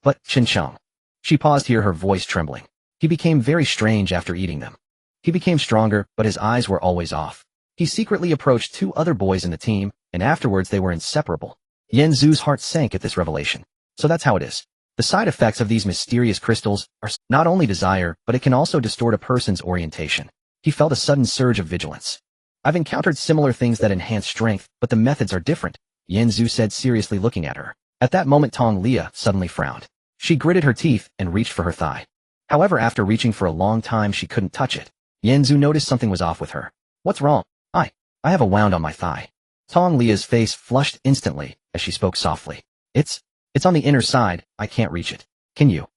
But, Chen Sheng. She paused here, her voice trembling. He became very strange after eating them. He became stronger, but his eyes were always off. He secretly approached 2 other boys in the team, and afterwards they were inseparable. Yanzu's heart sank at this revelation. So that's how it is. The side effects of these mysterious crystals are not only desire, but it can also distort a person's orientation. He felt a sudden surge of vigilance. I've encountered similar things that enhance strength, but the methods are different, Yanzu said, seriously looking at her. At that moment Tong Lia suddenly frowned. She gritted her teeth and reached for her thigh. However, after reaching for a long time she couldn't touch it. Yanzu noticed something was off with her. What's wrong? I have a wound on my thigh. Tong Lia's face flushed instantly as she spoke softly. It's on the inner side, I can't reach it. Can you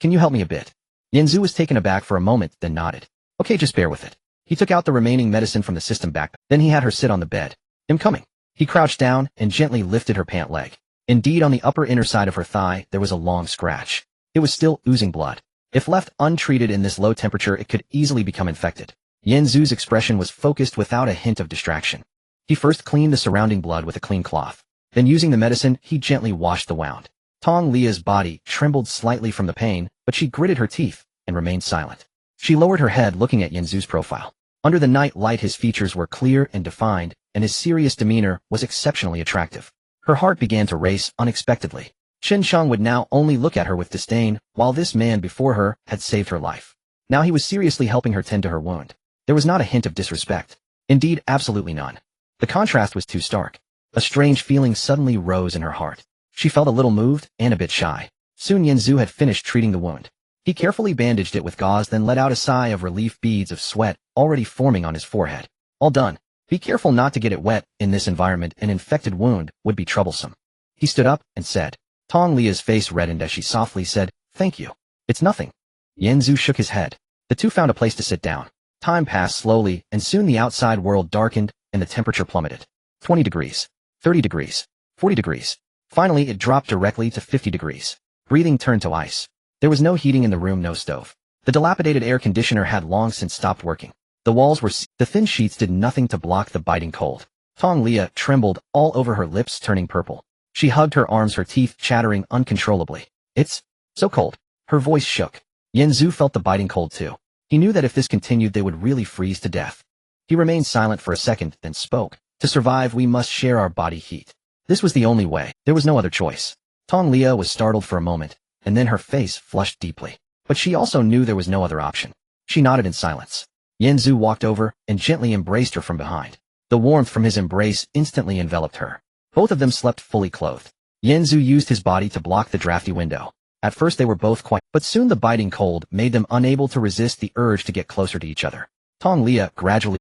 help me a bit? Yanzu was taken aback for a moment, then nodded. Okay, just bear with it. He took out the remaining medicine from the system back. Then he had her sit on the bed. "I'm coming." He crouched down and gently lifted her pant leg. Indeed, on the upper inner side of her thigh, there was a long scratch. It was still oozing blood. If left untreated in this low temperature, it could easily become infected. Yanzu's expression was focused without a hint of distraction. He first cleaned the surrounding blood with a clean cloth. Then using the medicine, he gently washed the wound. Tong Lia's body trembled slightly from the pain, but she gritted her teeth and remained silent. She lowered her head looking at Yanzu's profile. Under the night light his features were clear and defined, and his serious demeanor was exceptionally attractive. Her heart began to race unexpectedly. Chen Shang would now only look at her with disdain, while this man before her had saved her life. Now he was seriously helping her tend to her wound. There was not a hint of disrespect. Indeed, absolutely none. The contrast was too stark. A strange feeling suddenly rose in her heart. She felt a little moved and a bit shy. Soon Yanzu had finished treating the wound. He carefully bandaged it with gauze, then let out a sigh of relief, beads of sweat already forming on his forehead. All done. Be careful not to get it wet. In this environment, an infected wound would be troublesome. He stood up and said. Tong Lia's face reddened as she softly said, "Thank you. It's nothing." Yanzu shook his head. The two found a place to sit down. Time passed slowly, and soon the outside world darkened and the temperature plummeted. 20 degrees, 30 degrees, 40 degrees. Finally, it dropped directly to 50 degrees. Breathing turned to ice. There was no heating in the room, no stove. The dilapidated air conditioner had long since stopped working. The walls were the thin sheets did nothing to block the biting cold. Tong Lia trembled all over, her lips turning purple. She hugged her arms, her teeth chattering uncontrollably. "It's so cold." Her voice shook. Yanzu felt the biting cold too. He knew that if this continued they would really freeze to death. He remained silent for a second, then spoke. "To survive, we must share our body heat. This was the only way. There was no other choice." Tong Lia was startled for a moment, and then her face flushed deeply. But she also knew there was no other option. She nodded in silence. Yanzu walked over and gently embraced her from behind. The warmth from his embrace instantly enveloped her. Both of them slept fully clothed. Yanzu used his body to block the drafty window. At first they were both quiet, but soon the biting cold made them unable to resist the urge to get closer to each other. Tong Lia gradually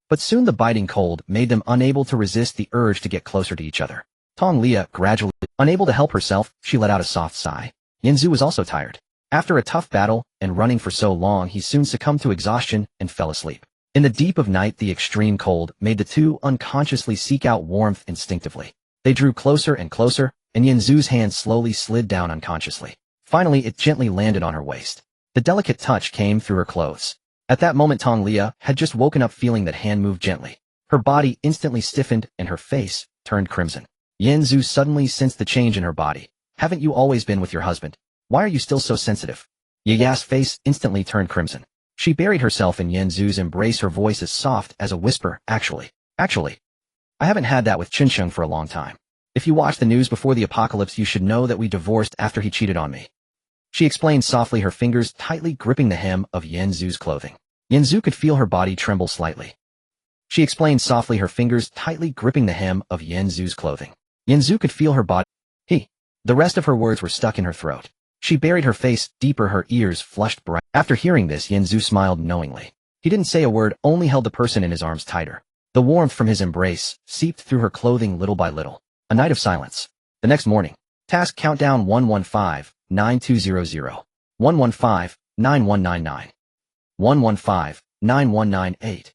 unable to help herself, she let out a soft sigh. Yanzu was also tired. After a tough battle and running for so long, he soon succumbed to exhaustion and fell asleep. In the deep of night, the extreme cold made the two unconsciously seek out warmth instinctively. They drew closer and closer, and Yanzu's hand slowly slid down unconsciously. Finally, it gently landed on her waist. The delicate touch came through her clothes. At that moment, Tong Lia had just woken up, feeling that hand moved gently. Her body instantly stiffened and her face turned crimson. Yanzu suddenly sensed the change in her body. "Haven't you always been with your husband? Why are you still so sensitive?" Yaya's face instantly turned crimson. She buried herself in Yanzu's embrace, her voice as soft as a whisper. Actually, I haven't had that with Chincheng for a long time. If you watched the news before the apocalypse, you should know that we divorced after he cheated on me." She explained softly, her fingers tightly gripping the hem of Yanzu's clothing. Yanzu could feel her body tremble slightly. He. The rest of her words were stuck in her throat. She buried her face deeper, her ears flushed bright. After hearing this, Yanzu smiled knowingly. He didn't say a word, only held the person in his arms tighter. The warmth from his embrace seeped through her clothing little by little. A night of silence. The next morning. Task countdown 115-9200. 115-9199. 115-9198.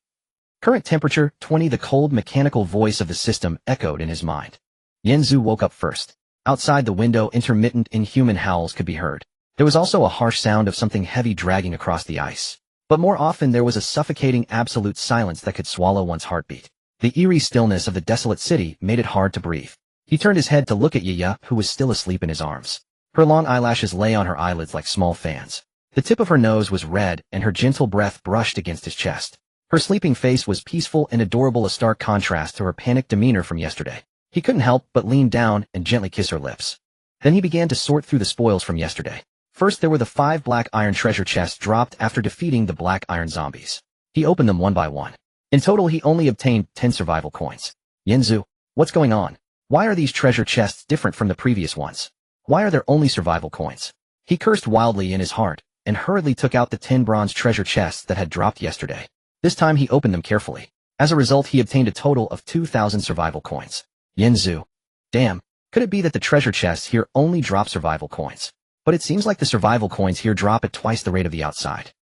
Current temperature 20. The cold mechanical voice of the system echoed in his mind. Yanzu woke up first. Outside the window, intermittent inhuman howls could be heard. There was also a harsh sound of something heavy dragging across the ice. But more often there was a suffocating absolute silence that could swallow one's heartbeat. The eerie stillness of the desolate city made it hard to breathe. He turned his head to look at Yaya, who was still asleep in his arms. Her long eyelashes lay on her eyelids like small fans. The tip of her nose was red, and her gentle breath brushed against his chest. Her sleeping face was peaceful and adorable, a stark contrast to her panicked demeanor from yesterday. He couldn't help but lean down and gently kiss her lips. Then he began to sort through the spoils from yesterday. First there were the 5 black iron treasure chests dropped after defeating the black iron zombies. He opened them one by one. In total he only obtained 10 survival coins. Yanzu, what's going on? Why are these treasure chests different from the previous ones? Why are there only survival coins? He cursed wildly in his heart, and hurriedly took out the 10 bronze treasure chests that had dropped yesterday. This time he opened them carefully. As a result, he obtained a total of 2,000 survival coins. Yanzu. Damn, could it be that the treasure chests here only drop survival coins? But it seems like the survival coins here drop at twice the rate of the outside.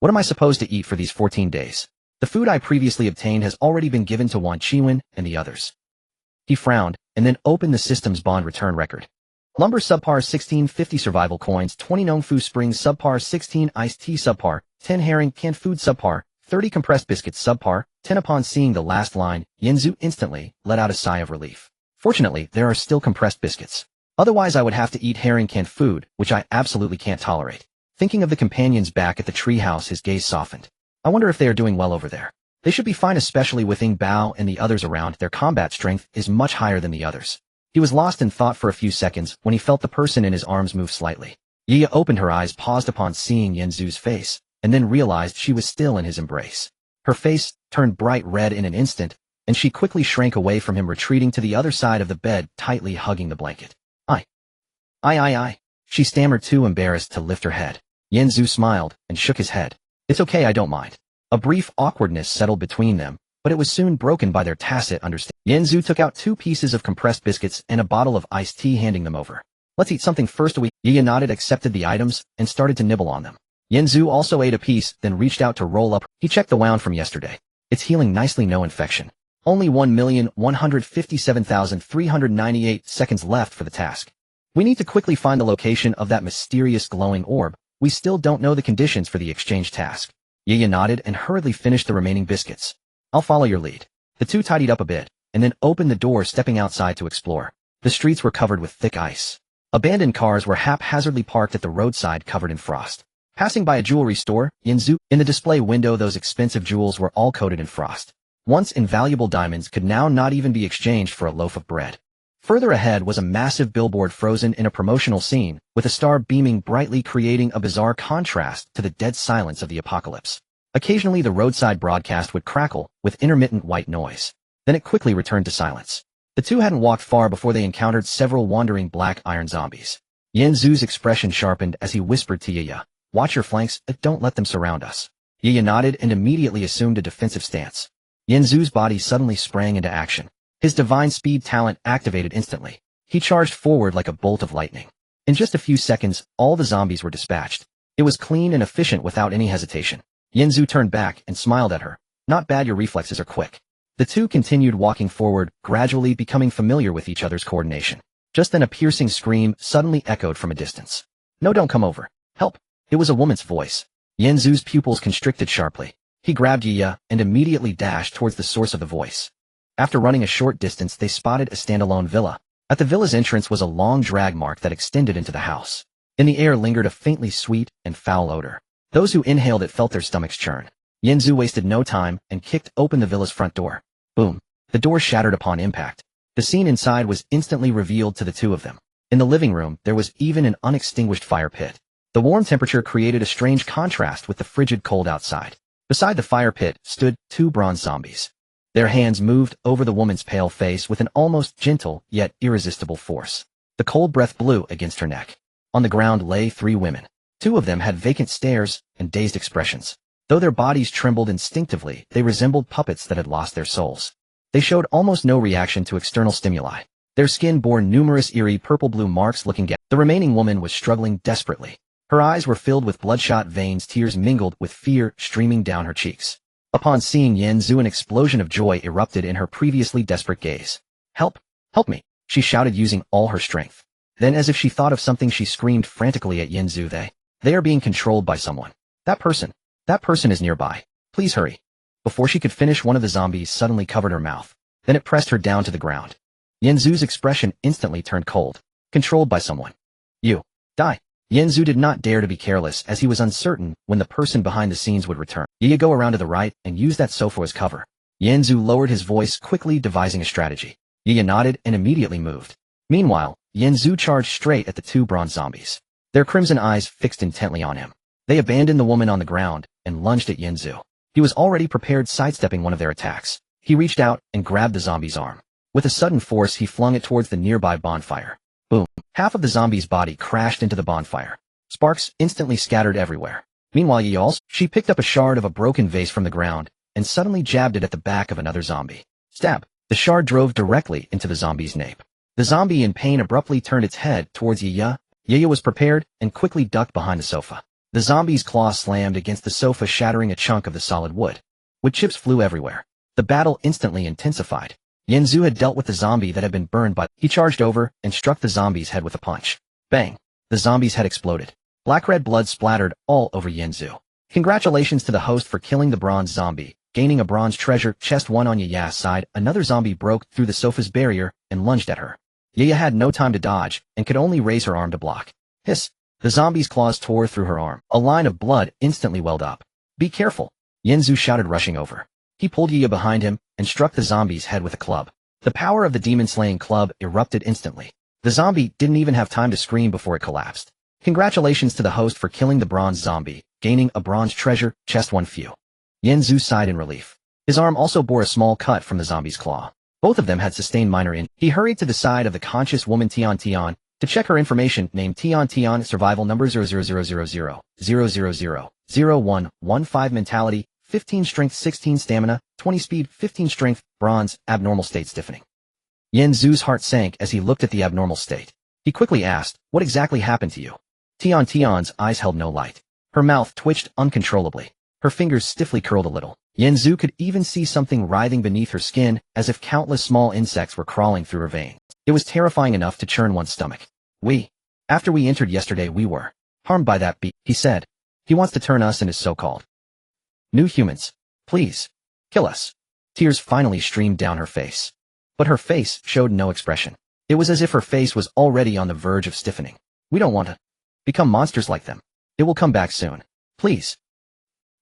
What am I supposed to eat for these 14 days? The food I previously obtained has already been given to Wan Chiwen and the others. He frowned, and then opened the system's bond return record. Lumber subpar 1650 survival coins 20 Nong Fu Springs subpar 16 iced tea subpar 10 herring canned food subpar 30 compressed biscuits subpar 10. Upon seeing the last line, Yanzu instantly let out a sigh of relief. Fortunately, there are still compressed biscuits. Otherwise I would have to eat herring canned food, which I absolutely can't tolerate. Thinking of the companions back at the treehouse, his gaze softened. I wonder if they are doing well over there. They should be fine, especially with Ying Bao and the others around. Their combat strength is much higher than the others. He was lost in thought for a few seconds when he felt the person in his arms move slightly. Yiya opened her eyes, paused upon seeing Yanzu's face, and then realized she was still in his embrace. Her face turned bright red in an instant, and she quickly shrank away from him, retreating to the other side of the bed, tightly hugging the blanket. I. She stammered, too embarrassed to lift her head. Yanzu smiled and shook his head. It's okay, I don't mind. A brief awkwardness settled between them, but it was soon broken by their tacit understanding. Yanzu took out 2 pieces of compressed biscuits and a bottle of iced tea, handing them over. Let's eat something first. Yiya nodded, accepted the items, and started to nibble on them. Yanzu also ate a piece, then reached out to roll up. He checked the wound from yesterday. It's healing nicely, no infection. Only 1,157,398 seconds left for the task. We need to quickly find the location of that mysterious glowing orb. We still don't know the conditions for the exchange task. Yiya nodded and hurriedly finished the remaining biscuits. I'll follow your lead. The two tidied up a bit, and then opened the door, stepping outside to explore. The streets were covered with thick ice. Abandoned cars were haphazardly parked at the roadside, covered in frost. Passing by a jewelry store, Yanzu, in the display window, those expensive jewels were all coated in frost. Once invaluable diamonds could now not even be exchanged for a loaf of bread. Further ahead was a massive billboard frozen in a promotional scene, with a star beaming brightly, creating a bizarre contrast to the dead silence of the apocalypse. Occasionally the roadside broadcast would crackle, with intermittent white noise. Then it quickly returned to silence. The two hadn't walked far before they encountered several wandering black iron zombies. Yanzu's expression sharpened as he whispered to Yiya, "Watch your flanks, don't let them surround us." Yiya nodded and immediately assumed a defensive stance. Yanzu's body suddenly sprang into action. His divine speed talent activated instantly. He charged forward like a bolt of lightning. In just a few seconds, all the zombies were dispatched. It was clean and efficient without any hesitation. Yanzu turned back and smiled at her. "Not bad, your reflexes are quick." The two continued walking forward, gradually becoming familiar with each other's coordination. Just then a piercing scream suddenly echoed from a distance. "No, don't come over. Help." It was a woman's voice. Yanzu's pupils constricted sharply. He grabbed Yiya and immediately dashed towards the source of the voice. After running a short distance, they spotted a standalone villa. At the villa's entrance was a long drag mark that extended into the house. In the air lingered a faintly sweet and foul odor. Those who inhaled it felt their stomachs churn. Yanzu wasted no time and kicked open the villa's front door. Boom. The door shattered upon impact. The scene inside was instantly revealed to the two of them. In the living room, there was even an unextinguished fire pit. The warm temperature created a strange contrast with the frigid cold outside. Beside the fire pit stood 2 bronze zombies. Their hands moved over the woman's pale face with an almost gentle yet irresistible force. The cold breath blew against her neck. On the ground lay 3 women. 2 of them had vacant stares and dazed expressions. Though their bodies trembled instinctively, they resembled puppets that had lost their souls. They showed almost no reaction to external stimuli. Their skin bore numerous eerie purple-blue marks looking at. The remaining woman was struggling desperately. Her eyes were filled with bloodshot veins, tears mingled with fear streaming down her cheeks. Upon seeing Yanzu, an explosion of joy erupted in her previously desperate gaze. "Help! Help me!" she shouted using all her strength. Then, as if she thought of something, she screamed frantically at Yanzu. They are being controlled by someone. That person is nearby. Please hurry." Before she could finish, one of the zombies suddenly covered her mouth. Then it pressed her down to the ground. Yanzu's expression instantly turned cold. Controlled by someone. "You. Die." Yanzu did not dare to be careless, as he was uncertain when the person behind the scenes would return. "Yiya, go around to the right and use that sofa as cover." Yanzu lowered his voice, quickly devising a strategy. Yiya nodded and immediately moved. Meanwhile, Yanzu charged straight at the 2 bronze zombies. Their crimson eyes fixed intently on him. They abandoned the woman on the ground and lunged at Yanzu. He was already prepared, sidestepping one of their attacks. He reached out and grabbed the zombie's arm. With a sudden force, he flung it towards the nearby bonfire. Boom. Half of the zombie's body crashed into the bonfire. Sparks instantly scattered everywhere. Meanwhile, she picked up a shard of a broken vase from the ground and suddenly jabbed it at the back of another zombie. Stab. The shard drove directly into the zombie's nape. The zombie, in pain, abruptly turned its head towards Yiya. Yiya was prepared and quickly ducked behind the sofa. The zombie's claw slammed against the sofa, shattering a chunk of the solid wood. Wood chips flew everywhere. The battle instantly intensified. Yanzu had dealt with the zombie that had been burned by. He charged over and struck the zombie's head with a punch. Bang! The zombie's head exploded. Black-red blood splattered all over Yanzu. Congratulations to the host for killing the bronze zombie, gaining a bronze treasure chest. 1 on Yaya's side, another zombie broke through the sofa's barrier and lunged at her. Yaya had no time to dodge and could only raise her arm to block. Hiss! The zombie's claws tore through her arm. A line of blood instantly welled up. Be careful! Yanzu shouted, rushing over. He pulled Yaya behind him and struck the zombie's head with a club. The power of the demon-slaying club erupted instantly. The zombie didn't even have time to scream before it collapsed. Congratulations to the host for killing the bronze zombie, gaining a bronze treasure chest. 1 few. Yanzu sighed in relief. His arm also bore a small cut from the zombie's claw. Both of them had sustained minor injury. He hurried to the side of the conscious woman Tian Tian to check her information. Name Tian Tian, survival number 00000000115, mentality 15, strength 16, stamina 20, speed 15, strength, bronze, abnormal state stiffening. Yanzu's heart sank as he looked at the abnormal state. He quickly asked, what exactly happened to you? Tian Tian's eyes held no light. Her mouth twitched uncontrollably. Her fingers stiffly curled a little. Yanzu could even see something writhing beneath her skin, as if countless small insects were crawling through her veins. It was terrifying enough to churn one's stomach. After we entered yesterday, we were harmed by that beast, he said. He wants to turn us into so-called new humans. Please, kill us. Tears finally streamed down her face. But her face showed no expression. It was as if her face was already on the verge of stiffening. We don't want to become monsters like them. It will come back soon. Please.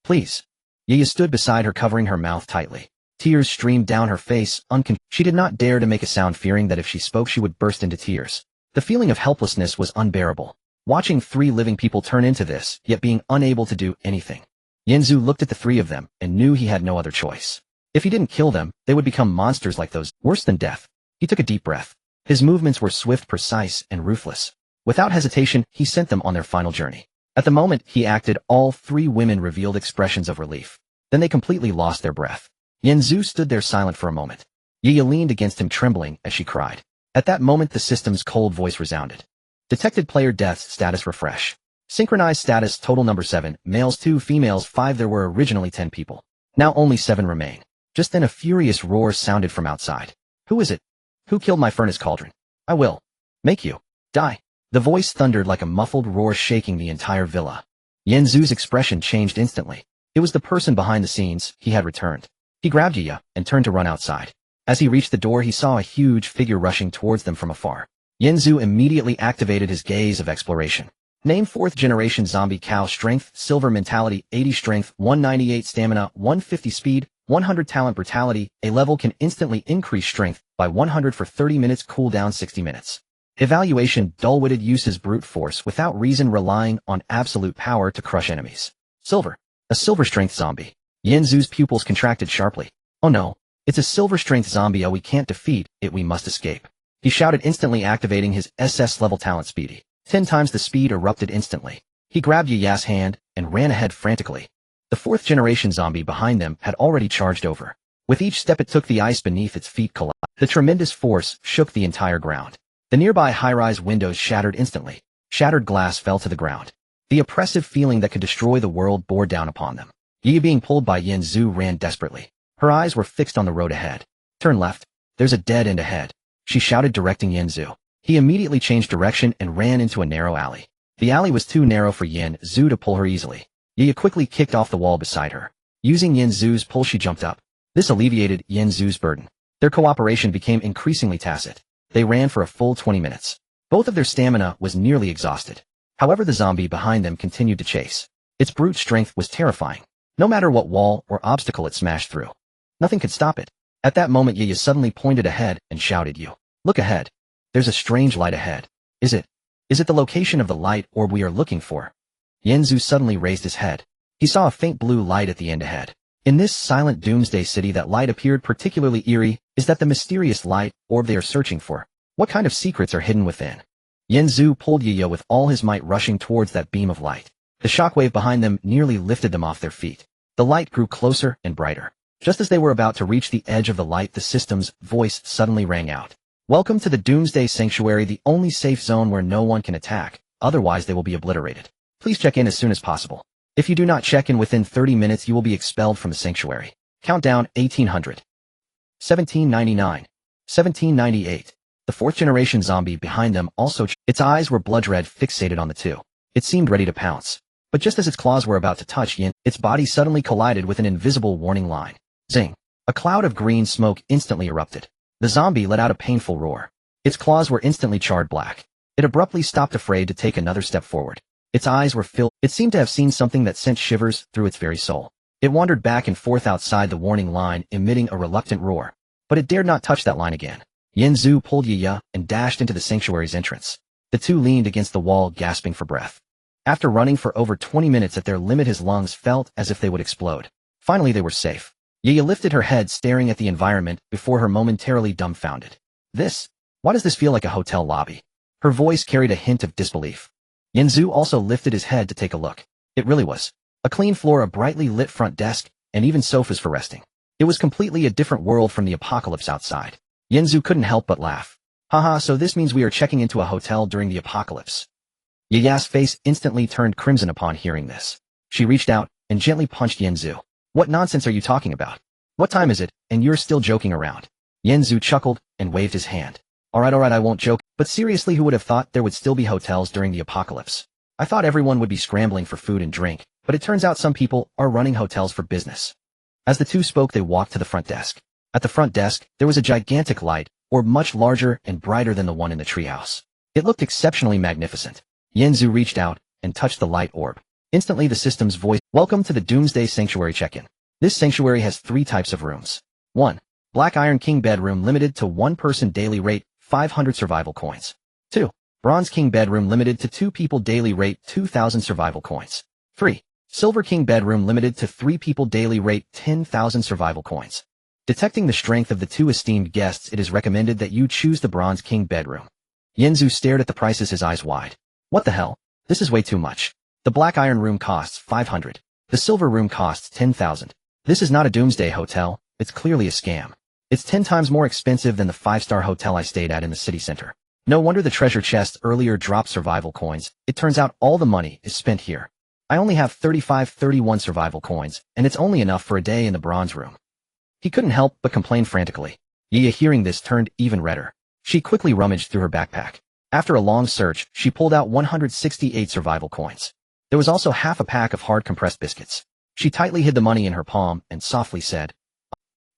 Please. Yaya stood beside her, covering her mouth tightly. Tears streamed down her face. She did not dare to make a sound, fearing that if she spoke she would burst into tears. The feeling of helplessness was unbearable. Watching 3 living people turn into this, yet being unable to do anything. Yanzu looked at the 3 of them and knew he had no other choice. If he didn't kill them, they would become monsters like those, worse than death. He took a deep breath. His movements were swift, precise, and ruthless. Without hesitation, he sent them on their final journey. At the moment he acted, all 3 women revealed expressions of relief. Then they completely lost their breath. Yanzu stood there silent for a moment. Yaya leaned against him, trembling as she cried. At that moment the system's cold voice resounded. Detected player deaths, status refresh. Synchronized status, total number 7, males 2, females 5. There were originally 10 people. Now only 7 remain. Just then a furious roar sounded from outside. Who is it? Who killed my furnace cauldron? I will make you die. The voice thundered like a muffled roar, shaking the entire villa. Yanzu's expression changed instantly. It was the person behind the scenes. He had returned. He grabbed Yaya and turned to run outside. As he reached the door, he saw a huge figure rushing towards them from afar. Yanzu immediately activated his gaze of exploration. Name 4th generation zombie cow, strength, silver, mentality 80, strength 198, stamina 150, speed 100, talent, brutality. A level can instantly increase strength by 100 for 30 minutes, cooldown 60 minutes. Evaluation, dull-witted, uses brute force without reason, relying on absolute power to crush enemies. Silver. A silver strength zombie. Yanzu's pupils contracted sharply. Oh no. It's a silver strength zombie. Oh, we can't defeat it, we must escape. He shouted, instantly activating his SS level talent speedy. 10 times the speed erupted instantly. He grabbed Yaya's hand and ran ahead frantically. The 4th generation zombie behind them had already charged over. With each step it took, the ice beneath its feet collapsed. The tremendous force shook the entire ground. The nearby high-rise windows shattered instantly. Shattered glass fell to the ground. The oppressive feeling that could destroy the world bore down upon them. Yaya, being pulled by Yanzu, ran desperately. Her eyes were fixed on the road ahead. Turn left. There's a dead end ahead, she shouted, directing Yanzu. He immediately changed direction and ran into a narrow alley. The alley was too narrow for Yanzu to pull her easily. Yaya quickly kicked off the wall beside her. Using Yanzu's pull, she jumped up. This alleviated Yanzu's burden. Their cooperation became increasingly tacit. They ran for a full 20 minutes. Both of their stamina was nearly exhausted. However, the zombie behind them continued to chase. Its brute strength was terrifying. No matter what wall or obstacle it smashed through, nothing could stop it. At that moment, Yaya suddenly pointed ahead and shouted, "You! Look ahead. There's a strange light ahead. Is it the location of the light orb we are looking for?" Yanzu suddenly raised his head. He saw a faint blue light at the end ahead. In this silent doomsday city, that light appeared particularly eerie. Is that the mysterious light orb they are searching for? What kind of secrets are hidden within? Yanzu pulled Yaya with all his might, rushing towards that beam of light. The shockwave behind them nearly lifted them off their feet. The light grew closer and brighter. Just as they were about to reach the edge of the light, the system's voice suddenly rang out. "Welcome to the Doomsday Sanctuary, the only safe zone where no one can attack, otherwise they will be obliterated. Please check in as soon as possible. If you do not check in within 30 minutes, you will be expelled from the sanctuary." Countdown 1800. 1799. 1798. The fourth generation zombie behind them also its eyes were blood red, fixated on the two. It seemed ready to pounce. But just as its claws were about to touch Yin, its body suddenly collided with an invisible warning line. Zing. A cloud of green smoke instantly erupted. The zombie let out a painful roar. Its claws were instantly charred black. It abruptly stopped, afraid to take another step forward. Its eyes were filled. It seemed to have seen something that sent shivers through its very soul. It wandered back and forth outside the warning line, emitting a reluctant roar. But it dared not touch that line again. Yin Zhu pulled Yiya and dashed into the sanctuary's entrance. The two leaned against the wall, gasping for breath. After running for over 20 minutes at their limit, his lungs felt as if they would explode. Finally they were safe. Yiya lifted her head, staring at the environment before her, momentarily dumbfounded. Why does this feel like a hotel lobby? Her voice carried a hint of disbelief. Yin Zhu also lifted his head to take a look. It really was. A clean floor, a brightly lit front desk, and even sofas for resting. It was completely a different world from the apocalypse outside. Yin Zhu couldn't help but laugh. Haha, so this means we are checking into a hotel during the apocalypse. Yiya's face instantly turned crimson upon hearing this. She reached out and gently punched Yin Zhu. What nonsense are you talking about? What time is it, and you're still joking around? Yin Zhu chuckled and waved his hand. Alright, I won't joke, but seriously, who would have thought there would still be hotels during the apocalypse? I thought everyone would be scrambling for food and drink, but it turns out some people are running hotels for business. As the two spoke, they walked to the front desk. At the front desk, there was a gigantic light, orb much larger and brighter than the one in the treehouse. It looked exceptionally magnificent. Yin Zhu reached out and touched the light orb. Instantly the system's voice, welcome to the Doomsday Sanctuary check-in. This sanctuary has 3 types of rooms. 1. Black Iron King bedroom, limited to 1 person, daily rate 500 survival coins. 2. Bronze King bedroom, limited to 2 people, daily rate 2,000 survival coins. 3. Silver King bedroom, limited to 3 people, daily rate 10,000 survival coins. Detecting the strength of the 2 esteemed guests, it is recommended that you choose the Bronze King bedroom. Yin Zhu stared at the prices, his eyes wide. What the hell? This is way too much. The Black Iron room costs 500. The Silver room costs 10,000. This is not a doomsday hotel, it's clearly a scam. It's 10 times more expensive than the 5-star hotel I stayed at in the city center. No wonder the treasure chest earlier dropped survival coins. It turns out all the money is spent here. I only have 31 survival coins, and it's only enough for a day in the bronze room. He couldn't help but complain frantically. Yiya, hearing this, turned even redder. She quickly rummaged through her backpack. After a long search, she pulled out 168 survival coins. There was also half a pack of hard compressed biscuits. She tightly hid the money in her palm and softly said,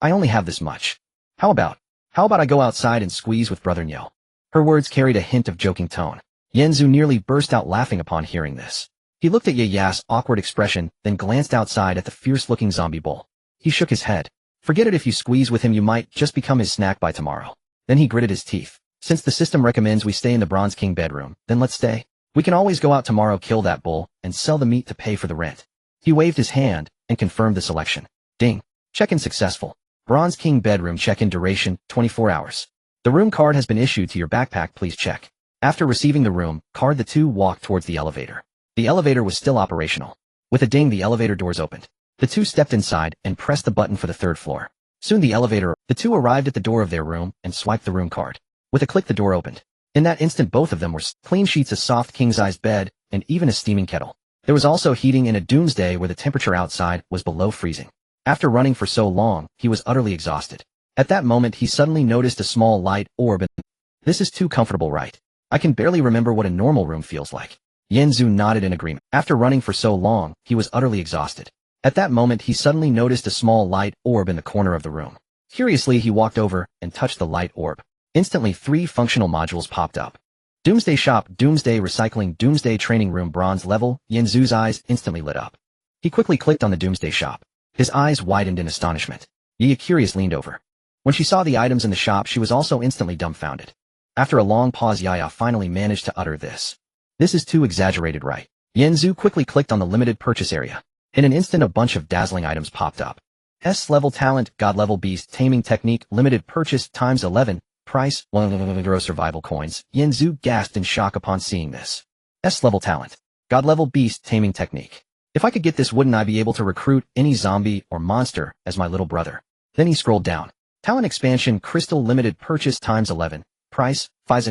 I only have this much. How about I go outside and squeeze with Brother Nyo? Her words carried a hint of joking tone. Yin Zhu nearly burst out laughing upon hearing this. He looked at Yiya's awkward expression, then glanced outside at the fierce-looking zombie bull. He shook his head. Forget it, if you squeeze with him you might just become his snack by tomorrow. Then he gritted his teeth. Since the system recommends we stay in the Bronze King bedroom, then let's stay. We can always go out tomorrow, kill that bull, and sell the meat to pay for the rent. He waved his hand and confirmed the selection. Ding. Check-in successful. Bronze King bedroom check-in duration, 24 hours. The room card has been issued to your backpack, please check. After receiving the room card, the two walked towards the elevator. The elevator was still operational. With a ding, the elevator doors opened. The two stepped inside and pressed the button for the 3rd floor. Soon the two arrived at the door of their room and swiped the room card. With a click, the door opened. In that instant, both of them were clean sheets, a soft king-sized bed, and even a steaming kettle. There was also heating in a doomsday where the temperature outside was below freezing. After running for so long, he was utterly exhausted. At that moment, he suddenly noticed a small light orb, and this is too comfortable, right? I can barely remember what a normal room feels like. Yin Zhu nodded in agreement. After running for so long, he was utterly exhausted. At that moment, he suddenly noticed a small light orb in the corner of the room. Curiously, he walked over and touched the light orb. Instantly, 3 functional modules popped up. Doomsday Shop, Doomsday Recycling, Doomsday Training Room, bronze level. Yin Zhu's eyes instantly lit up. He quickly clicked on the Doomsday Shop. His eyes widened in astonishment. Yiya, curious, leaned over. When she saw the items in the shop, she was also instantly dumbfounded. After a long pause, Yiya finally managed to utter this. This is too exaggerated, right? Yin Zhu quickly clicked on the limited purchase area. In an instant, a bunch of dazzling items popped up. S-level talent, God-level beast, taming technique, limited purchase, times 11, price, 1 survival coins. Yin Zhu gasped in shock upon seeing this. S-level talent, God-level beast, taming technique. If I could get this, wouldn't I be able to recruit any zombie or monster as my little brother? Then he scrolled down. Talent expansion, crystal, limited purchase, times 11, price, 5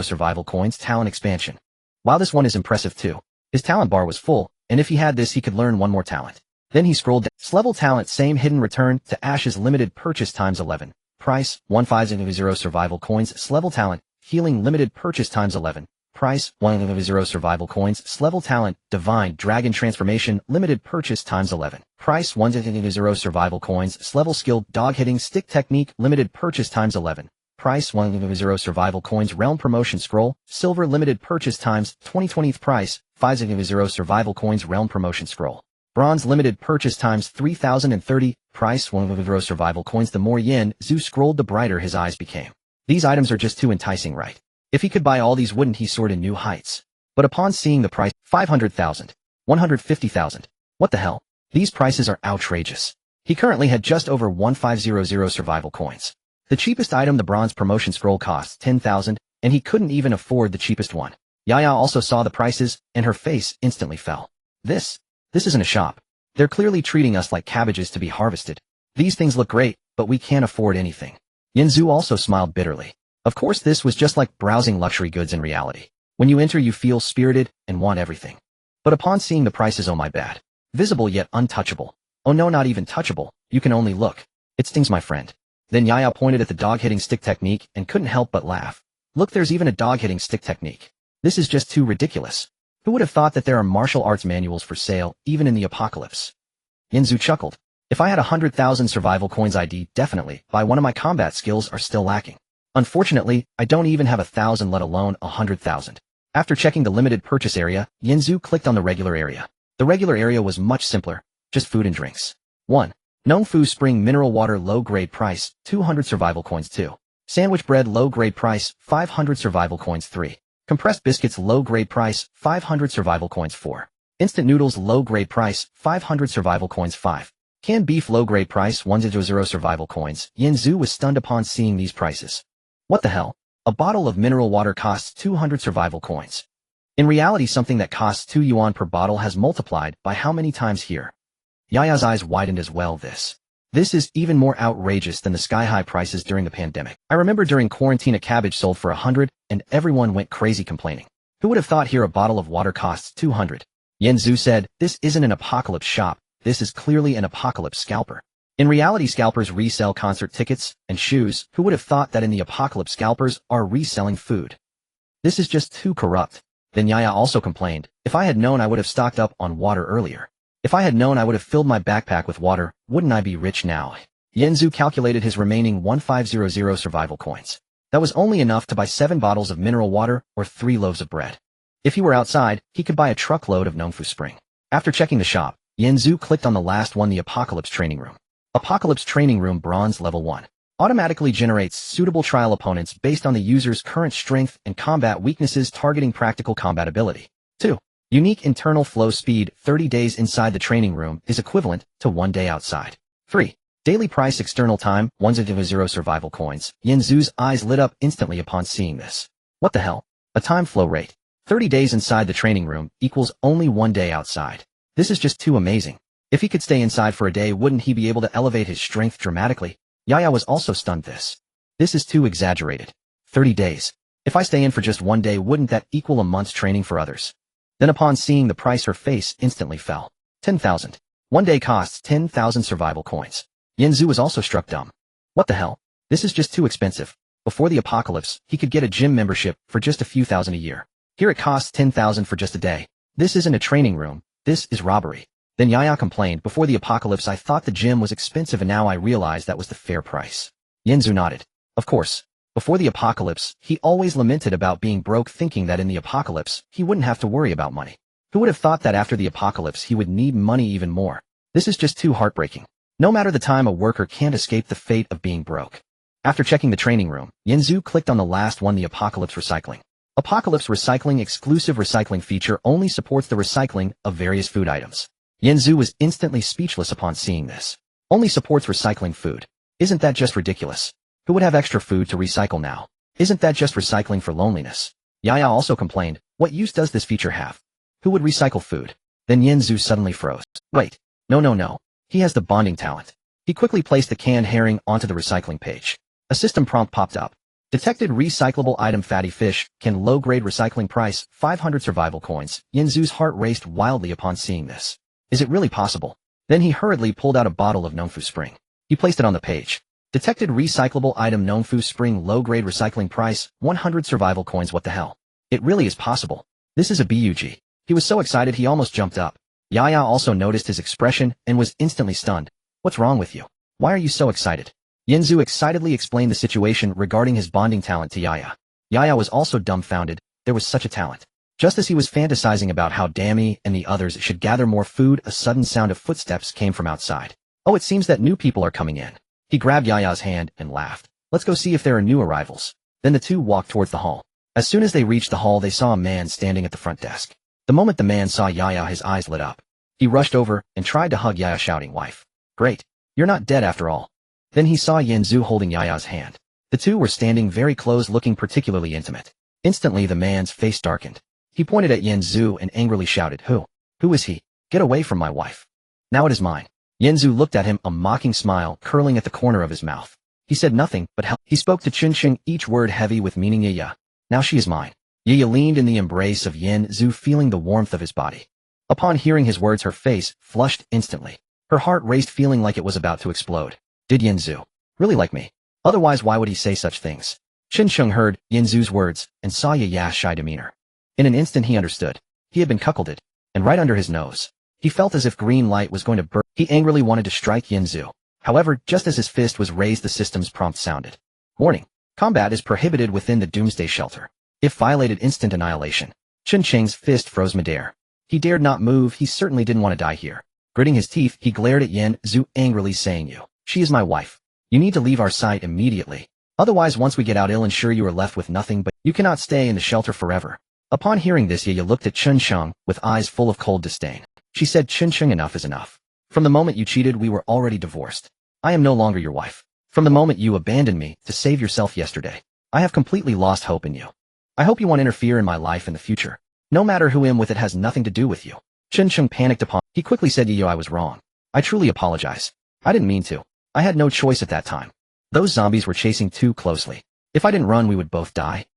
survival coins, talent expansion. While this one is impressive too, his talent bar was full, and if he had this, he could learn 1 more talent. Then he scrolled down. Level talent same hidden return to Ashes limited purchase times 11. Price 1500 survival coins. Level talent healing limited purchase times 11. Price 100 survival coins. Level talent divine dragon transformation limited purchase times 11. Price 100 survival coins. Level skill dog hitting stick technique limited purchase times 11. Price 100 survival coins. Realm promotion scroll silver limited purchase times 2020. Price 500 survival coins. Realm promotion scroll bronze limited purchase times 3030. Price 100 survival coins. The more Yen Zhu scrolled, the brighter his eyes became. These items are just too enticing, right? If he could buy all these, wouldn't he soar to new heights? But upon seeing the price, 500,000, 150,000, what the hell? These prices are outrageous. He currently had just over 1500 survival coins. The cheapest item, the bronze promotion scroll, costs 10,000, and he couldn't even afford the cheapest one. Yaya also saw the prices, and her face instantly fell. This isn't a shop. They're clearly treating us like cabbages to be harvested. These things look great, but we can't afford anything. Yinzu also smiled bitterly. Of course, this was just like browsing luxury goods in reality. When you enter, you feel spirited and want everything. But upon seeing the prices, oh my bad. Visible yet untouchable. Oh no, not even touchable. You can only look. It stings, my friend. Then Yaya pointed at the dog-hitting stick technique and couldn't help but laugh. Look, there's even a dog-hitting stick technique. This is just too ridiculous. Who would have thought that there are martial arts manuals for sale, even in the apocalypse? Yinzu chuckled. If I had 100,000 survival coins, I'd definitely buy one. Of my combat skills are still lacking. Unfortunately, I don't even have 1,000, let alone 100,000. After checking the limited purchase area, Yinzu clicked on the regular area. The regular area was much simpler, just food and drinks. 1. Nongfu Spring Mineral Water low-grade price, 200 survival coins. 2. Sandwich bread low-grade price, 500 survival coins. 3. Compressed biscuits low-grade price, 500 survival coins. 4. Instant noodles low-grade price, 500 survival coins. 5. Canned beef low-grade price, 100 survival coins. Yinzu was stunned upon seeing these prices. What the hell? A bottle of mineral water costs 200 survival coins. In reality, something that costs 2 yuan per bottle has multiplied by how many times here? Yaya's eyes widened as well. This is even more outrageous than the sky-high prices during the pandemic. I remember during quarantine a cabbage sold for 100 and everyone went crazy complaining. Who would have thought here a bottle of water costs 200? Yinzu said, this isn't an apocalypse shop, this is clearly an apocalypse scalper. In reality, scalpers resell concert tickets and shoes. Who would have thought that in the apocalypse scalpers are reselling food? This is just too corrupt. Then Yaya also complained, if I had known, I would have stocked up on water earlier. If I had known, I would have filled my backpack with water. Wouldn't I be rich now? Yinzu calculated his remaining 1500 survival coins. That was only enough to buy 7 bottles of mineral water or 3 loaves of bread. If he were outside, he could buy a truckload of Nongfu Spring. After checking the shop, Yinzu clicked on the last one, the Apocalypse Training Room. Apocalypse Training Room Bronze Level 1. Automatically generates suitable trial opponents based on the user's current strength and combat weaknesses, targeting practical combat ability. 2. Unique internal flow speed. 30 days inside the training room is equivalent to 1 day outside. 3. Daily price external time, 100 survival coins. Yinzu's eyes lit up instantly upon seeing this. What the hell? A time flow rate. 30 days inside the training room equals only 1 day outside. This is just too amazing. If he could stay inside for a day, wouldn't he be able to elevate his strength dramatically? Yaya was also stunned. This is too exaggerated. 30 days. If I stay in for just 1 day, wouldn't that equal a month's training for others? Then upon seeing the price, her face instantly fell. 10,000. 1 day costs 10,000 survival coins. Yinzu was also struck dumb. What the hell? This is just too expensive. Before the apocalypse, he could get a gym membership for just a few thousand a year. Here it costs 10,000 for just a day. This isn't a training room. This is robbery. Then Yaya complained, before the apocalypse I thought the gym was expensive and now I realize that was the fair price. Yinzu nodded. Of course. Before the apocalypse, he always lamented about being broke, thinking that in the apocalypse, he wouldn't have to worry about money. Who would have thought that after the apocalypse he would need money even more? This is just too heartbreaking. No matter the time, a worker can't escape the fate of being broke. After checking the training room, Yinzu clicked on the last one, the Apocalypse Recycling. Apocalypse Recycling exclusive recycling feature only supports the recycling of various food items. Yinzu was instantly speechless upon seeing this. Only supports recycling food. Isn't that just ridiculous? Who would have extra food to recycle now? Isn't that just recycling for loneliness? Yaya also complained, what use does this feature have? Who would recycle food? Then Yinzu suddenly froze. Wait. No. He has the bonding talent. He quickly placed the canned herring onto the recycling page. A system prompt popped up. Detected recyclable item fatty fish, can low-grade recycling price, 500 survival coins. Yinzu's heart raced wildly upon seeing this. Is it really possible? Then he hurriedly pulled out a bottle of Nongfu Spring. He placed it on the page. Detected recyclable item Nongfu Spring low-grade recycling price, 100 survival coins. What the hell? It really is possible. This is a bug. He was so excited he almost jumped up. Yaya also noticed his expression and was instantly stunned. What's wrong with you? Why are you so excited? Yanzu excitedly explained the situation regarding his bonding talent to Yaya. Yaya was also dumbfounded. There was such a talent. Just as he was fantasizing about how Dammy and the others should gather more food, a sudden sound of footsteps came from outside. Oh, it seems that new people are coming in. He grabbed Yaya's hand and laughed. Let's go see if there are new arrivals. Then the two walked towards the hall. As soon as they reached the hall, they saw a man standing at the front desk. The moment the man saw Yaya, his eyes lit up. He rushed over and tried to hug Yaya, shouting, "Wife. Great. You're not dead after all." Then he saw Yanzu holding Yaya's hand. The two were standing very close, looking particularly intimate. Instantly the man's face darkened. He pointed at Yanzu and angrily shouted, Who is he? Get away from my wife. Now it is mine. Yanzu looked at him, a mocking smile curling at the corner of his mouth. He said nothing, but he spoke to Chuncheng, each word heavy with meaning. Yaya. Now she is mine. Yaya leaned in the embrace of Yanzu, feeling the warmth of his body. Upon hearing his words, her face flushed instantly. Her heart raced, feeling like it was about to explode. Did Yanzu really like me? Otherwise, why would he say such things? Chuncheng heard Yanzu's words and saw Yaya's shy demeanor. In an instant he understood. He had been cuckolded, and right under his nose. He felt as if green light was going to burst. He angrily wanted to strike Yanzu. However, just as his fist was raised, the system's prompt sounded. Warning. Combat is prohibited within the Doomsday Shelter. If violated, instant annihilation. Chuncheng's fist froze midair. He dared not move. He certainly didn't want to die here. Gritting his teeth, he glared at Yanzu angrily, saying, She is my wife. You need to leave our site immediately. Otherwise, once we get out, I'll ensure you are left with nothing, but you cannot stay in the shelter forever. Upon hearing this, Yaya looked at Chuncheng with eyes full of cold disdain. She said, Chuncheng, enough is enough. From the moment you cheated, we were already divorced. I am no longer your wife. From the moment you abandoned me to save yourself yesterday, I have completely lost hope in you. I hope you won't interfere in my life in the future. No matter who I am with, it has nothing to do with you. Chuncheng panicked upon. He quickly said, Yaya, I was wrong. I truly apologize. I didn't mean to. I had no choice at that time. Those zombies were chasing too closely. If I didn't run, we would both die.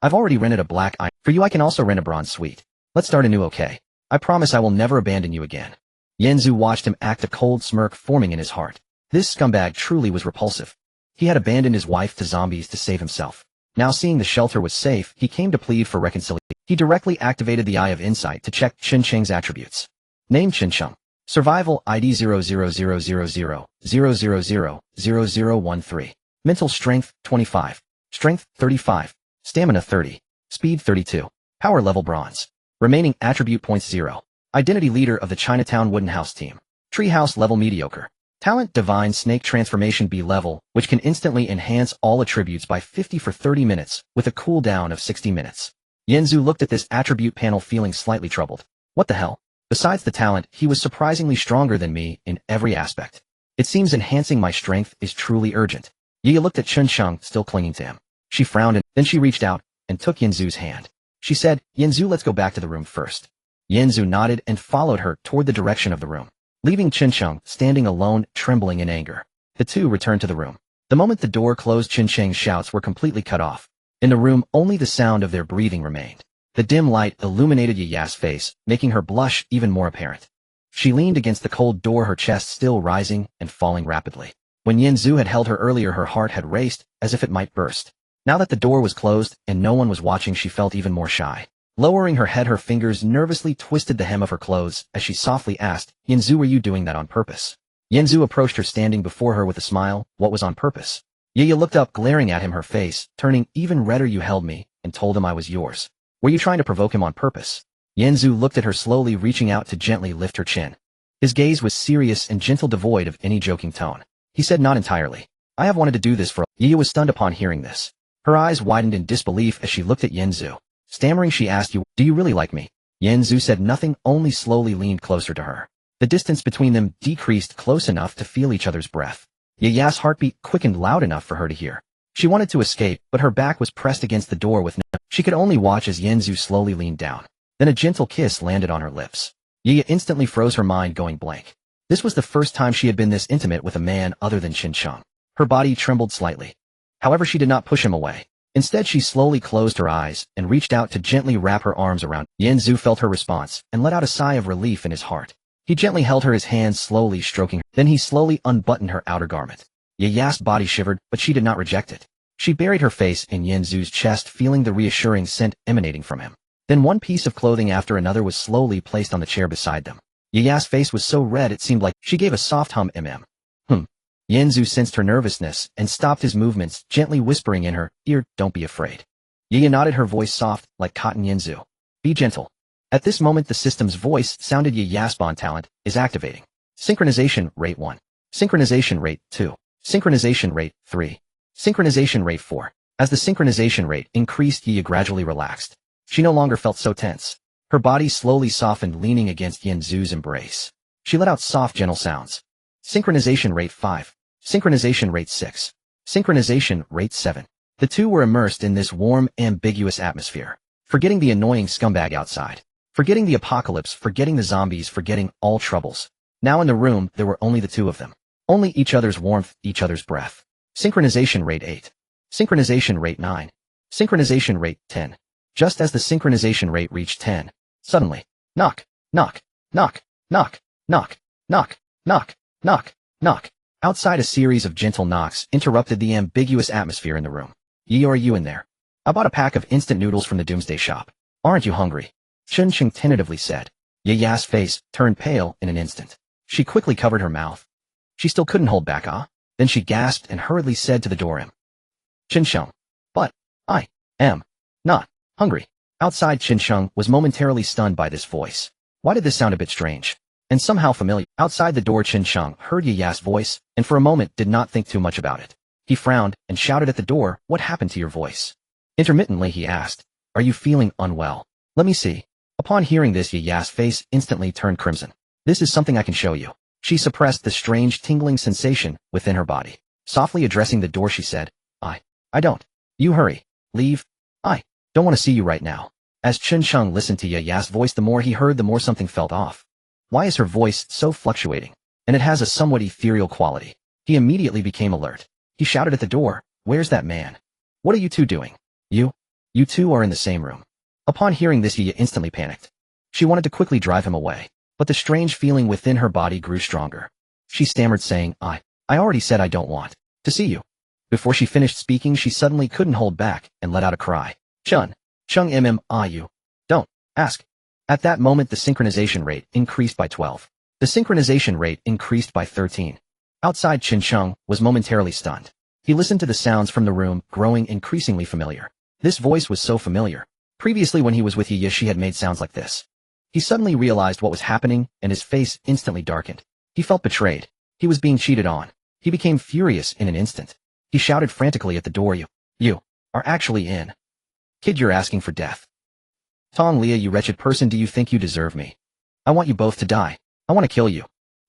I've already rented a black eye. For you, I can also rent a bronze suite. Let's start anew, okay? I promise I will never abandon you again. Yanzu watched him act, a cold smirk forming in his heart. This scumbag truly was repulsive. He had abandoned his wife to zombies to save himself. Now seeing the shelter was safe, he came to plead for reconciliation. He directly activated the Eye of Insight to check Chuncheng's attributes. Name Chuncheng. Survival ID 0000000000013. Mental strength 25. Strength 35. Stamina 30. Speed 32. Power level bronze. Remaining attribute points 0. Identity leader of the Chinatown Wooden House team. Treehouse level mediocre. Talent Divine Snake Transformation B level, which can instantly enhance all attributes by 50 for 30 minutes, with a cooldown of 60 minutes. Yanzu looked at this attribute panel, feeling slightly troubled. What the hell? Besides the talent, he was surprisingly stronger than me in every aspect. It seems enhancing my strength is truly urgent. Yaya looked at Chuncheng, still clinging to him. She frowned and then she reached out and took Yanzu's hand. She said, Yanzu, let's go back to the room first. Yanzu nodded and followed her toward the direction of the room, leaving Chuncheng standing alone, trembling in anger. The two returned to the room. The moment the door closed, Chuncheng's shouts were completely cut off. In the room, only the sound of their breathing remained. The dim light illuminated Yaya's face, making her blush even more apparent. She leaned against the cold door, her chest still rising and falling rapidly. When Yanzu had held her earlier, her heart had raced, as if it might burst. Now that the door was closed and no one was watching, she felt even more shy. Lowering her head, her fingers nervously twisted the hem of her clothes as she softly asked, Yanzu, were you doing that on purpose? Yanzu approached her, standing before her with a smile. What was on purpose? Yaya looked up, glaring at him, her face turning even redder. You held me and told him I was yours. Were you trying to provoke him on purpose? Yanzu looked at her slowly, reaching out to gently lift her chin. His gaze was serious and gentle, devoid of any joking tone. He said, not entirely. I have wanted to do this for... Yaya was stunned upon hearing this. Her eyes widened in disbelief as she looked at Yanzu. Stammering, she asked, do you really like me? Yanzu said nothing, only slowly leaned closer to her. The distance between them decreased close enough to feel each other's breath. Yaya's heartbeat quickened loud enough for her to hear. She wanted to escape, but her back was pressed against the door with no... She could only watch as Yanzu slowly leaned down. Then a gentle kiss landed on her lips. Yaya instantly froze, her mind going blank. This was the first time she had been this intimate with a man other than Chuncheng. Her body trembled slightly. However, she did not push him away. Instead, she slowly closed her eyes and reached out to gently wrap her arms around. Yanzu felt her response and let out a sigh of relief in his heart. He gently held her, his hands slowly stroking her. Then he slowly unbuttoned her outer garment. Yaya's body shivered, but she did not reject it. She buried her face in Yanzu's chest, feeling the reassuring scent emanating from him. Then one piece of clothing after another was slowly placed on the chair beside them. Yaya's face was so red it seemed like she gave a soft hum. Yanzu sensed her nervousness and stopped his movements, gently whispering in her ear, "Don't be afraid." Yaya nodded, her voice soft, like cotton. "Yanzu, be gentle." At this moment the system's voice sounded. Yaya's bond talent is activating. Synchronization rate 1. Synchronization rate 2. Synchronization rate 3. Synchronization rate 4. As the synchronization rate increased, Yaya gradually relaxed. She no longer felt so tense. Her body slowly softened, leaning against Yanzu's embrace. She let out soft, gentle sounds. Synchronization rate 5. Synchronization rate 6. Synchronization rate 7. The two were immersed in this warm, ambiguous atmosphere, forgetting the annoying scumbag outside, forgetting the apocalypse, forgetting the zombies, forgetting all troubles. Now in the room, there were only the two of them. Only each other's warmth, each other's breath. Synchronization rate 8. Synchronization rate 9. Synchronization rate 10. Just as the synchronization rate reached 10, suddenly, knock, knock, knock, knock, knock, knock, knock, knock, knock. Outside, a series of gentle knocks interrupted the ambiguous atmosphere in the room. "Yi, are you in there? I bought a pack of instant noodles from the Doomsday Shop. Aren't you hungry?" Chun Ching tentatively said. Yaya's face turned pale in an instant. She quickly covered her mouth. She still couldn't hold back, Then she gasped and hurriedly said to the door, "Chin Sheng. But I am not hungry." Outside, Chin Sheng was momentarily stunned by this voice. Why did this sound a bit strange? And somehow familiar. Outside the door, Chin Sheng heard Yaya's voice, and for a moment did not think too much about it. He frowned and shouted at the door, "What happened to your voice?" Intermittently he asked, "Are you feeling unwell? Let me see." Upon hearing this, Yaya's face instantly turned crimson. "This is something I can show you." She suppressed the strange tingling sensation within her body. Softly addressing the door, she said, I don't. You hurry. Leave. I don't want to see you right now." As Chin Sheng listened to Yaya's voice, the more he heard, the more something felt off. Why is her voice so fluctuating? And it has a somewhat ethereal quality. He immediately became alert. He shouted at the door, "Where's that man? What are you two doing?" You two are in the same room." Upon hearing this, Yaya instantly panicked. She wanted to quickly drive him away, but the strange feeling within her body grew stronger. She stammered, saying, I already said I don't want to see you." Before she finished speaking, she suddenly couldn't hold back and let out a cry. "Chung you don't ask." At that moment, the synchronization rate increased by 12. The synchronization rate increased by 13. Outside, Chin Sheng was momentarily stunned. He listened to the sounds from the room, growing increasingly familiar. This voice was so familiar. Previously, when he was with Yaya, she had made sounds like this. He suddenly realized what was happening, and his face instantly darkened. He felt betrayed. He was being cheated on. He became furious in an instant. He shouted frantically at the door, You are actually in. Kid, you're asking for death. Tong Lia, you wretched person, do you think you deserve me? I want you both to die. I want to kill you."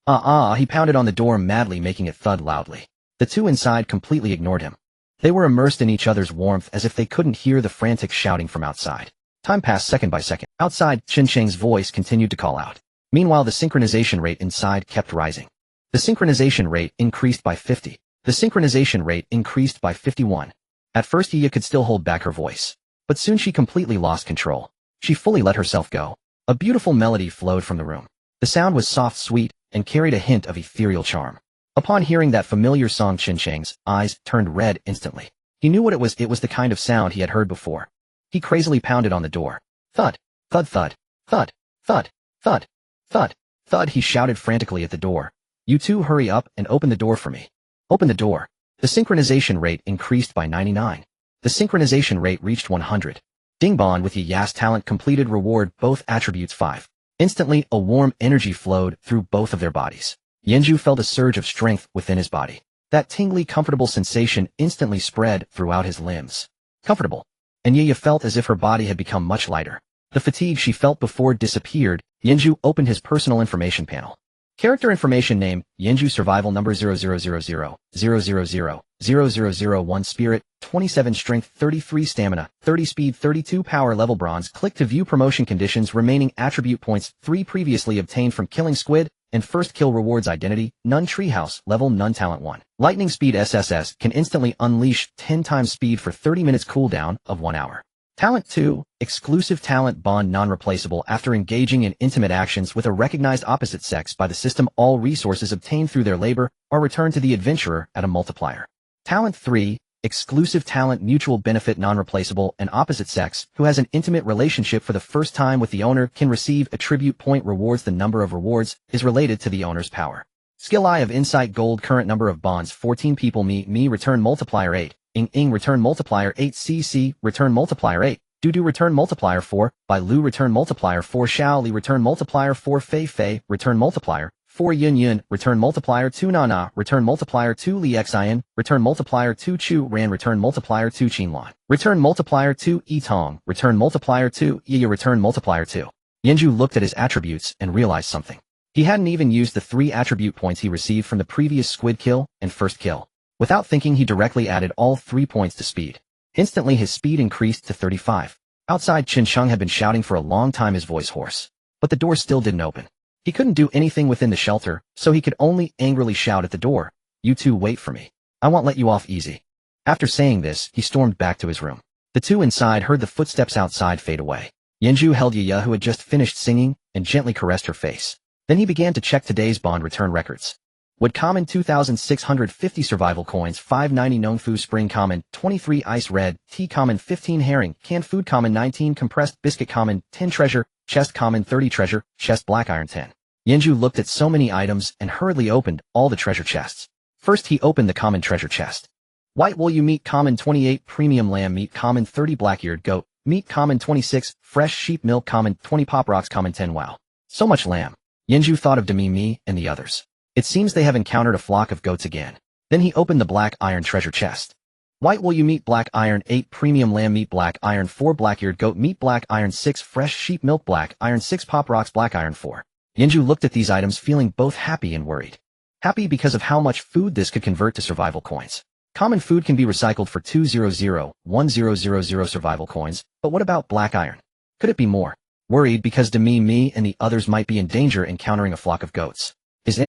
He pounded on the door madly, making it thud loudly. The two inside completely ignored him. They were immersed in each other's warmth as if they couldn't hear the frantic shouting from outside. Time passed second by second. Outside, Chin Cheng's voice continued to call out. Meanwhile, the synchronization rate inside kept rising. The synchronization rate increased by 50. The synchronization rate increased by 51. At first, Yaya could still hold back her voice, but soon she completely lost control. She fully let herself go. A beautiful melody flowed from the room. The sound was soft, sweet, and carried a hint of ethereal charm. Upon hearing that familiar song, Chin Cheng's eyes turned red instantly. He knew what it was. It was the kind of sound he had heard before. He crazily pounded on the door. Thud, thud, thud, thud, thud, thud, thud, thud. He shouted frantically at the door. "You two hurry up and open the door for me. Open the door." The synchronization rate increased by 99. The synchronization rate reached 100. Ding Bon with Yaya's talent completed reward both attributes 5. Instantly, a warm energy flowed through both of their bodies. Yanju felt a surge of strength within his body. That tingly, comfortable sensation instantly spread throughout his limbs. Comfortable. And Yaya felt as if her body had become much lighter. The fatigue she felt before disappeared. Yanju opened his personal information panel. Character information: name, Yanju, survival number 0000000001, spirit, 27 strength, 33 stamina, 30 speed, 32 power, level bronze. Click to view promotion conditions. Remaining attribute points: 3 previously obtained from killing squid, and first kill rewards. Identity, none. Treehouse, level none. Talent 1. Lightning speed SSS, can instantly unleash 10 times speed for 30 minutes, cooldown of 1 hour. Talent 2. Exclusive talent bond non-replaceable after engaging in intimate actions with a recognized opposite sex by the system. All resources obtained through their labor are returned to the adventurer at a multiplier. Talent 3. Exclusive talent mutual benefit non-replaceable. An opposite sex who has an intimate relationship for the first time with the owner can receive attribute point rewards. The number of rewards is related to the owner's power. Skill Eye of Insight Gold. Current number of bonds 14 people. Me return multiplier 8. Ing return multiplier 8. CC return multiplier 8. Do return multiplier 4. Bai Lu return multiplier 4. Xiao Li return multiplier 4. Fei return multiplier 4. Yun return multiplier 2. Na return multiplier 2. Li Xin return multiplier 2. Chu Ran return multiplier 2. Qinlan return multiplier 2. Yitong return multiplier 2. Yi return multiplier 2. Yanju looked at his attributes and realized something. He hadn't even used the 3 attribute points he received from the previous squid kill and first kill. Without thinking, he directly added all 3 points to speed. Instantly his speed increased to 35. Outside, Chen Sheng had been shouting for a long time, his voice hoarse. But the door still didn't open. He couldn't do anything within the shelter, so he could only angrily shout at the door, "You two wait for me. I won't let you off easy." After saying this, he stormed back to his room. The two inside heard the footsteps outside fade away. Yanju held Yaya, who had just finished singing, and gently caressed her face. Then he began to check today's bond return records. Wood common 2,650 survival coins, 590 known fu spring common, 23 ice red, tea common 15 herring, canned food common 19 compressed biscuit common, 10 treasure, chest common 30 treasure, chest black iron 10. Yanju looked at so many items and hurriedly opened all the treasure chests. First he opened the common treasure chest. White wool you meat common 28, premium lamb meat common 30, black-eared goat, meat common 26, fresh sheep milk common 20, pop rocks common 10. Wow. So much lamb. Yanju thought of Demi and the others. It seems they have encountered a flock of goats again. Then he opened the black iron treasure chest. White wool you meat black iron 8, premium lamb meat black iron 4, black-eared goat meat black iron 6, fresh sheep milk black iron 6, pop rocks black iron 4. Yanju looked at these items feeling both happy and worried. Happy because of how much food this could convert to survival coins. Common food can be recycled for 200,1000 survival coins, but what about black iron? Could it be more? Worried because Demi and the others might be in danger encountering a flock of goats.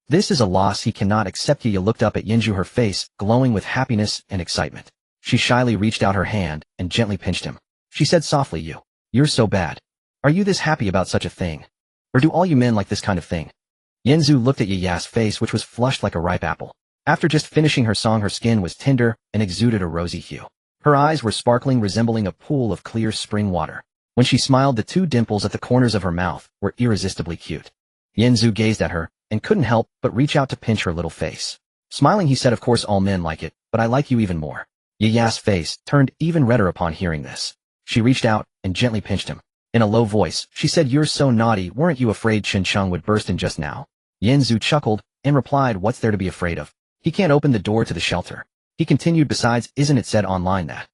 This is a loss he cannot accept. Yaya looked up at Yanju, her face glowing with happiness and excitement. She shyly reached out her hand and gently pinched him. She said softly, You're so bad. Are you this happy about such a thing? Or do all you men like this kind of thing?" Yanzu looked at Yaya's face, which was flushed like a ripe apple. After just finishing her song, her skin was tender and exuded a rosy hue. Her eyes were sparkling, resembling a pool of clear spring water. When she smiled, the 2 dimples at the corners of her mouth were irresistibly cute. Yanzu gazed at her and couldn't help but reach out to pinch her little face. Smiling, he said, "Of course all men like it, but I like you even more." Yaya's face turned even redder upon hearing this. She reached out and gently pinched him. In a low voice, she said, "You're so naughty, weren't you afraid Chen Cheng would burst in just now?" Yanzu chuckled and replied, "What's there to be afraid of? He can't open the door to the shelter." He continued, "Besides, isn't it said online that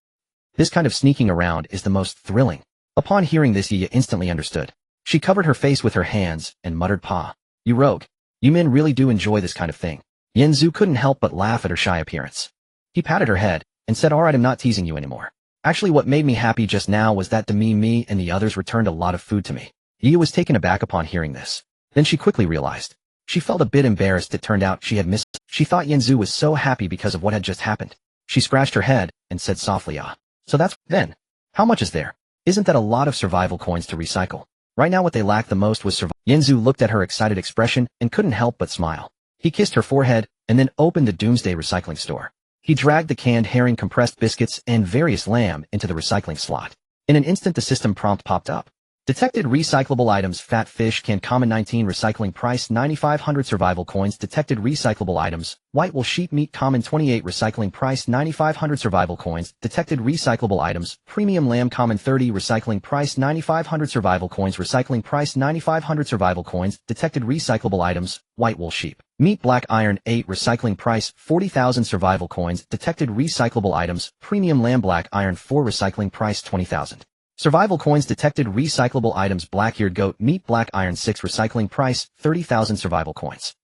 this kind of sneaking around is the most thrilling?" Upon hearing this, Yaya instantly understood. She covered her face with her hands and muttered, "Pa, you rogue. You men really do enjoy this kind of thing." Yanzu couldn't help but laugh at her shy appearance. He patted her head and said, "Alright, I'm not teasing you anymore. Actually, what made me happy just now was that me and the others returned a lot of food to me." Yaya was taken aback upon hearing this. Then she quickly realized. She felt a bit embarrassed. It turned out she had missed. She thought Yanzu was so happy because of what had just happened. She scratched her head and said softly, So that's then. How much is there? Isn't that a lot of survival coins to recycle? Right now what they lacked the most was survival. Yanzu looked at her excited expression and couldn't help but smile. He kissed her forehead and then opened the Doomsday Recycling Store. He dragged the canned herring, compressed biscuits, and various lamb into the recycling slot. In an instant the system prompt popped up. Detected recyclable items: fat fish can common 19, recycling price 9,500 survival coins. Detected recyclable items: white wool sheep meat common 28, recycling price 9,500 survival coins. Detected recyclable items: premium lamb common 30, recycling price 9,500 survival coins. Recycling price 9,500 survival coins. Detected recyclable items: white wool sheep meat black iron 8, recycling price 40,000 survival coins. Detected recyclable items: premium lamb black iron 4, recycling price 20,000 survival coins. Detected recyclable items: black-eared goat meat black iron 6, recycling price 30,000 survival coins.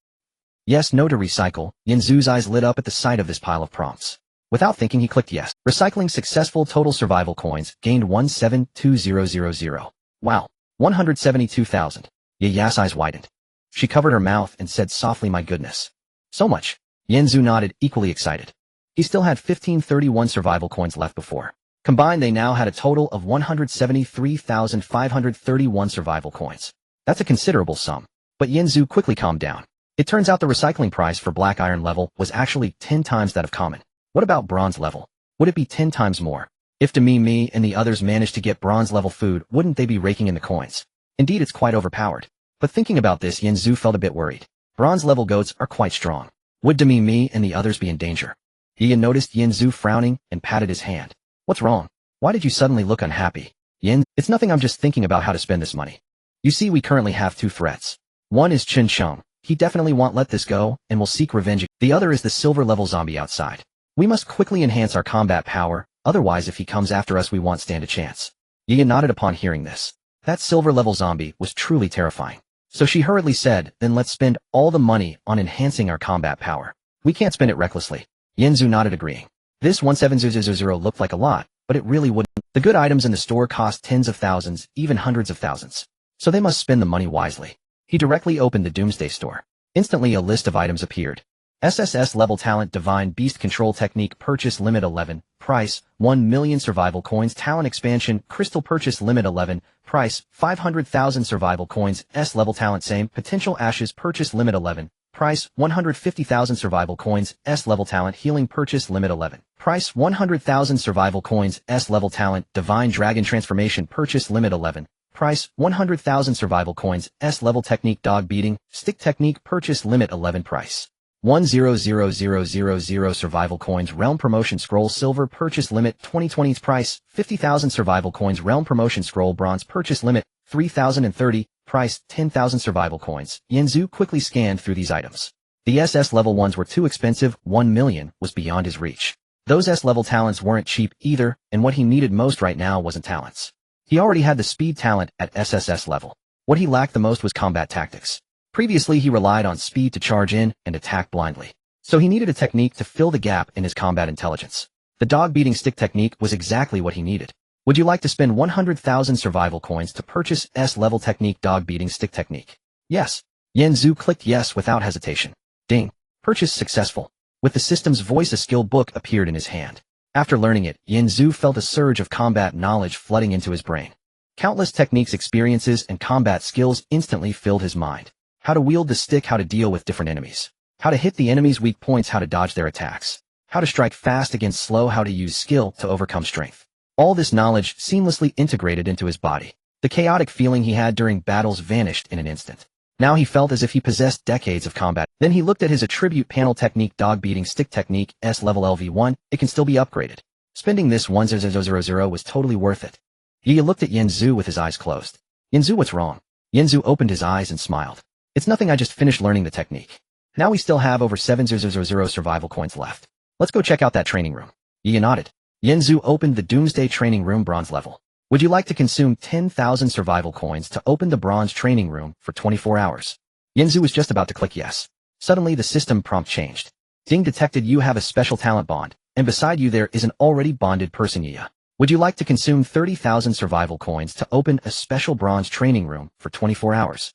Yes, no to recycle. Yanzu's eyes lit up at the sight of this pile of prompts. Without thinking, he clicked yes. Recycling successful. Total survival coins gained 172000. Wow, 172,000. Yaya's eyes widened. She covered her mouth and said softly, "My goodness. So much." Yanzu nodded, equally excited. He still had 1531 survival coins left before Combined, they now had a total of 173,531 survival coins. That's a considerable sum. But Yanzu quickly calmed down. It turns out the recycling price for black iron level was actually 10 times that of common. What about bronze level? Would it be 10 times more? If me and the others managed to get bronze level food, wouldn't they be raking in the coins? Indeed, it's quite overpowered. But thinking about this, Yanzu felt a bit worried. Bronze level goats are quite strong. Would me and the others be in danger? Yin noticed Yanzu frowning and patted his hand. What's wrong? Why did you suddenly look unhappy? Yin, it's nothing, I'm just thinking about how to spend this money. You see, we currently have two threats. One is Chen Sheng. He definitely won't let this go and will seek revenge. The other is the silver level zombie outside. We must quickly enhance our combat power, otherwise if he comes after us we won't stand a chance. Yin nodded upon hearing this. That silver level zombie was truly terrifying. So she hurriedly said, then let's spend all the money on enhancing our combat power. We can't spend it recklessly. Yanzu nodded agreeing. This 17000 looked like a lot, but it really wouldn't. The good items in the store cost tens of thousands, even hundreds of thousands. So they must spend the money wisely. He directly opened the Doomsday store. Instantly a list of items appeared. SSS level talent divine beast control technique purchase limit 11, price 1 million survival coins talent expansion crystal purchase limit 11, price 500,000 survival coins S level talent same potential ashes purchase limit 11, price 150,000 survival coins S level talent healing purchase limit 11, price 100,000 survival coins S level talent divine dragon transformation purchase limit 11, price 100,000 survival coins S level technique dog beating stick technique purchase limit 11 price 100,000 survival coins realm promotion scroll silver purchase limit 2020's price 50,000 survival coins realm promotion scroll bronze purchase limit 3,030 price 10,000 survival coins. Yanzu quickly scanned through these items. The SS level ones were too expensive, 1 million was beyond his reach. Those S level talents weren't cheap either, and what he needed most right now wasn't talents. He already had the speed talent at SSS level. What he lacked the most was combat tactics. Previously he relied on speed to charge in and attack blindly. So he needed a technique to fill the gap in his combat intelligence. The dog-beating stick technique was exactly what he needed. Would you like to spend 100,000 survival coins to purchase S-level technique dog-beating stick technique? Yes. Yanzu clicked yes without hesitation. Ding. Purchase successful. With the system's voice a skill book appeared in his hand. After learning it, Yanzu felt a surge of combat knowledge flooding into his brain. Countless techniques, experiences, and combat skills instantly filled his mind. How to wield the stick, how to deal with different enemies. How to hit the enemy's weak points, how to dodge their attacks. How to strike fast against slow, how to use skill to overcome strength. All this knowledge seamlessly integrated into his body. The chaotic feeling he had during battles vanished in an instant. Now he felt as if he possessed decades of combat. Then he looked at his attribute panel technique dog-beating stick technique S-level LV1, it can still be upgraded. Spending this 10000 was totally worth it. Yi looked at Yanzu with his eyes closed. Yanzu, what's wrong? Yanzu opened his eyes and smiled. It's nothing, I just finished learning the technique. Now we still have over 7,000 survival coins left. Let's go check out that training room. Yi nodded. Yanzu opened the Doomsday training room bronze level. Would you like to consume 10,000 survival coins to open the bronze training room for 24 hours? Yanzu was just about to click yes. Suddenly the system prompt changed. Ding detected you have a special talent bond, and beside you there is an already bonded person Yi. Would you like to consume 30,000 survival coins to open a special bronze training room for 24 hours?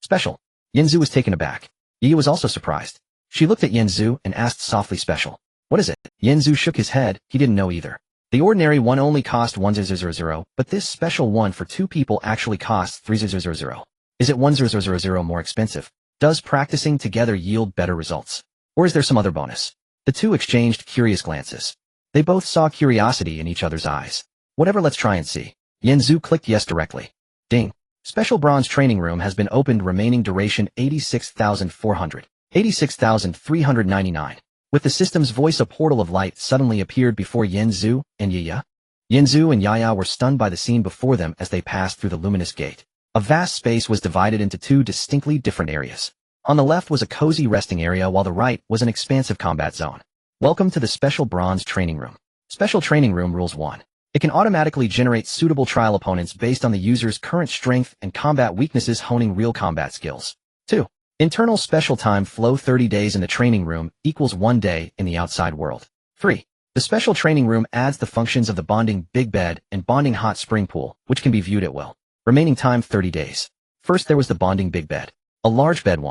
Special. Yanzu was taken aback. Yi was also surprised. She looked at Yanzu and asked softly, special. What is it? Yanzu shook his head, he didn't know either. The ordinary one only cost 1,000, but this special one for two people actually costs 3,000. Is it 1,000 more expensive? Does practicing together yield better results? Or is there some other bonus? The two exchanged curious glances. They both saw curiosity in each other's eyes. Whatever, let's try and see. Yanzu clicked yes directly. Ding. Special bronze training room has been opened, remaining duration 86,400. 86,399. With the system's voice a portal of light suddenly appeared before Yanzu and Yaya. Yanzu and Yaya were stunned by the scene before them as they passed through the luminous gate. A vast space was divided into two distinctly different areas. On the left was a cozy resting area while the right was an expansive combat zone. Welcome to the Special Bronze Training Room. Special Training Room Rules 1. It can automatically generate suitable trial opponents based on the user's current strength and combat weaknesses, honing real combat skills. 2. Internal special time flow 30 days in the training room equals 1 day in the outside world. 3. The special training room adds the functions of the bonding big bed and bonding hot spring pool, which can be viewed at will. Remaining time 30 days. First there was the bonding big bed. A large bed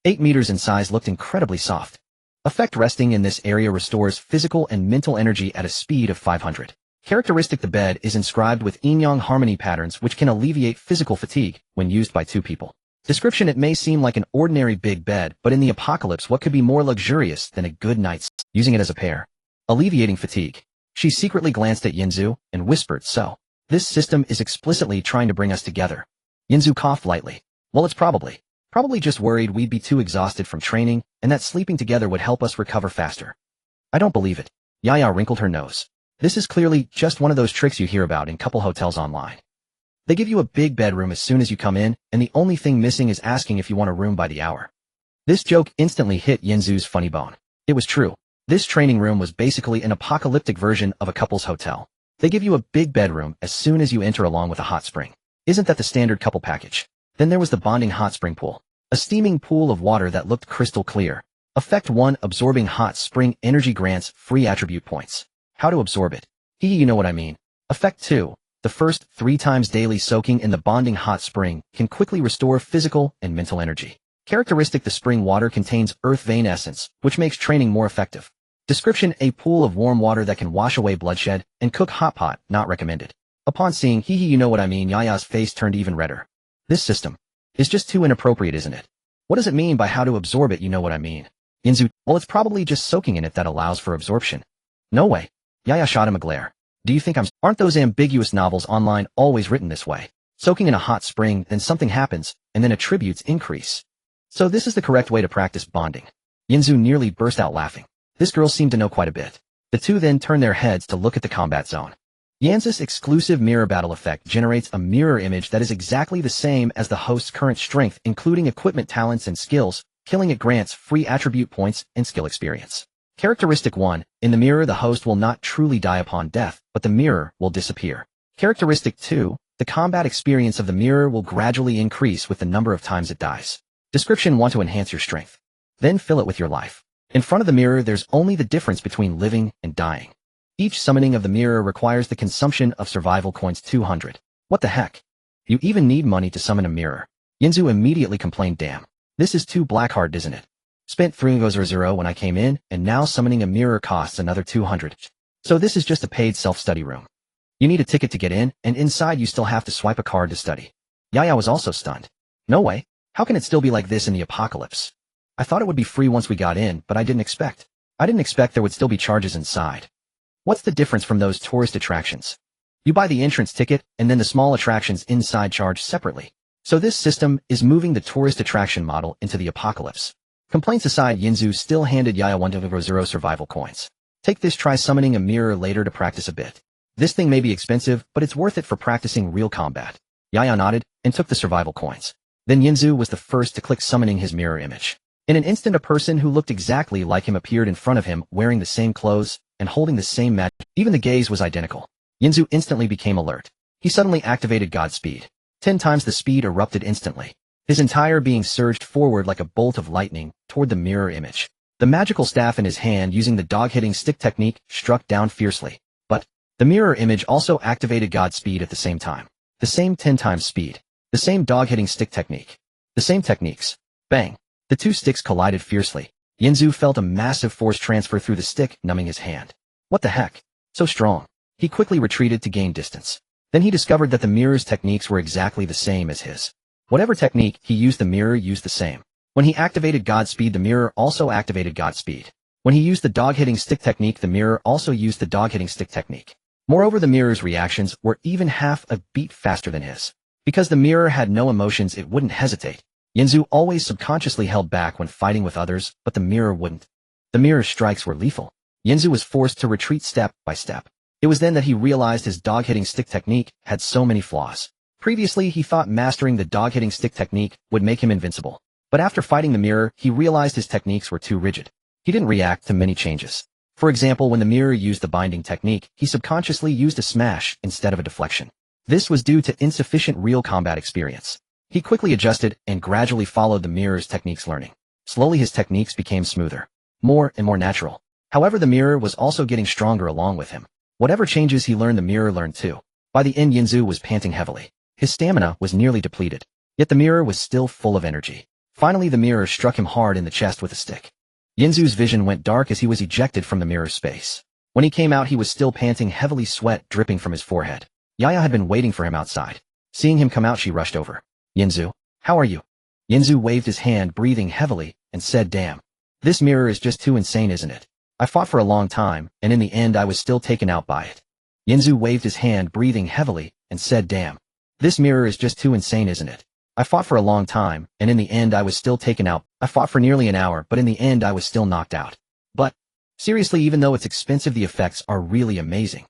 8 meters in size, looked incredibly soft. Effect resting in this area restores physical and mental energy at a speed of 500. Characteristic: the bed is inscribed with yin-yang harmony patterns which can alleviate physical fatigue when used by two people. Description: it may seem like an ordinary big bed, but in the apocalypse what could be more luxurious than a good night's using it as a pair? Alleviating fatigue. She secretly glanced at Yinzu and whispered, so this system is explicitly trying to bring us together. Yinzu coughed lightly. Well, it's probably just worried we'd be too exhausted from training and that sleeping together would help us recover faster. I don't believe it. Yaya wrinkled her nose. This is clearly just one of those tricks you hear about in couple hotels online. They give you a big bedroom as soon as you come in, and the only thing missing is asking if you want a room by the hour. This joke instantly hit Yinzu's funny bone. It was true. This training room was basically an apocalyptic version of a couple's hotel. They give you a big bedroom as soon as you enter along with a hot spring. Isn't that the standard couple package? Then there was the bonding hot spring pool. A steaming pool of water that looked crystal clear. Effect 1: absorbing hot spring energy grants free attribute points. How to absorb it? You know what I mean. Effect 2: the first 3 times daily soaking in the bonding hot spring can quickly restore physical and mental energy. Characteristic: the spring water contains earth vein essence, which makes training more effective. Description: a pool of warm water that can wash away bloodshed and cook hot pot, not recommended. Upon seeing you know what I mean, Yaya's face turned even redder. This system is just too inappropriate, isn't it? What does it mean by how to absorb it, you know what I mean? Yinzu: well, it's probably just soaking in it that allows for absorption. No way. Yaya shot him a glare. Do you think aren't those ambiguous novels online always written this way? Soaking in a hot spring, then something happens, and then attributes increase. So this is the correct way to practice bonding. Yinzu nearly burst out laughing. This girl seemed to know quite a bit. The two then turned their heads to look at the combat zone. Yanz's exclusive mirror battle effect generates a mirror image that is exactly the same as the host's current strength, including equipment, talents, and skills. Killing it grants free attribute points and skill experience. Characteristic 1: in the mirror the host will not truly die upon death, but the mirror will disappear. Characteristic 2: the combat experience of the mirror will gradually increase with the number of times it dies. Description: want to enhance your strength? Then fill it with your life. In front of the mirror there's only the difference between living and dying. Each summoning of the mirror requires the consumption of survival coins 200. What the heck? You even need money to summon a mirror. Yinzu immediately complained, damn. This is too black-hearted, isn't it? Spent 300 when I came in, and now summoning a mirror costs another 200. So this is just a paid self-study room. You need a ticket to get in, and inside you still have to swipe a card to study. Yaya was also stunned. No way. How can it still be like this in the apocalypse? I thought it would be free once we got in, but I didn't expect there would still be charges inside. What's the difference from those tourist attractions? You buy the entrance ticket, and then the small attractions inside charge separately. So this system is moving the tourist attraction model into the apocalypse. Complaints aside, Yinzu still handed Yaya 100 survival coins. Take this, try summoning a mirror later to practice a bit. This thing may be expensive, but it's worth it for practicing real combat. Yaya nodded and took the survival coins. Then Yinzu was the first to click summoning his mirror image. In an instant a person who looked exactly like him appeared in front of him, wearing the same clothes and holding the same magic. Even the gaze was identical. Yinzu instantly became alert. He suddenly activated Godspeed. 10 times the speed erupted instantly. His entire being surged forward like a bolt of lightning toward the mirror image. The magical staff in his hand, using the dog-hitting stick technique, struck down fiercely. But the mirror image also activated Godspeed at the same time. The same 10 times speed. The same dog-hitting stick technique. The same techniques. Bang. The two sticks collided fiercely. Yinzu felt a massive force transfer through the stick, numbing his hand. What the heck? So strong. He quickly retreated to gain distance. Then he discovered that the mirror's techniques were exactly the same as his. Whatever technique he used, the mirror used the same. When he activated Godspeed, the mirror also activated Godspeed. When he used the dog-hitting stick technique, the mirror also used the dog-hitting stick technique. Moreover, the mirror's reactions were even half a beat faster than his. Because the mirror had no emotions, it wouldn't hesitate. Yinzu always subconsciously held back when fighting with others, but the mirror wouldn't. The mirror's strikes were lethal. Yinzu was forced to retreat step by step. It was then that he realized his dog-hitting stick technique had so many flaws. Previously, he thought mastering the dog-hitting stick technique would make him invincible. But after fighting the mirror, he realized his techniques were too rigid. He didn't react to many changes. For example, when the mirror used the binding technique, he subconsciously used a smash instead of a deflection. This was due to insufficient real combat experience. He quickly adjusted and gradually followed the mirror's techniques, learning. Slowly his techniques became smoother, more and more natural. However, the mirror was also getting stronger along with him. Whatever changes he learned, the mirror learned too. By the end, Yinzu was panting heavily. His stamina was nearly depleted. Yet the mirror was still full of energy. Finally, the mirror struck him hard in the chest with a stick. Yinzu's vision went dark as he was ejected from the mirror's space. When he came out he was still panting heavily, sweat dripping from his forehead. Yaya had been waiting for him outside. Seeing him come out she rushed over. Yinzu, how are you? Yinzu waved his hand, breathing heavily, and said, damn. This mirror is just too insane, isn't it? I fought for a long time, and in the end I was still taken out by it. Yinzu waved his hand, breathing heavily, and said, damn. This mirror is just too insane, isn't it? I fought for a long time, and in the end I was still taken out. I fought for nearly an hour, but in the end I was still knocked out. But, seriously, even though it's expensive, the effects are really amazing.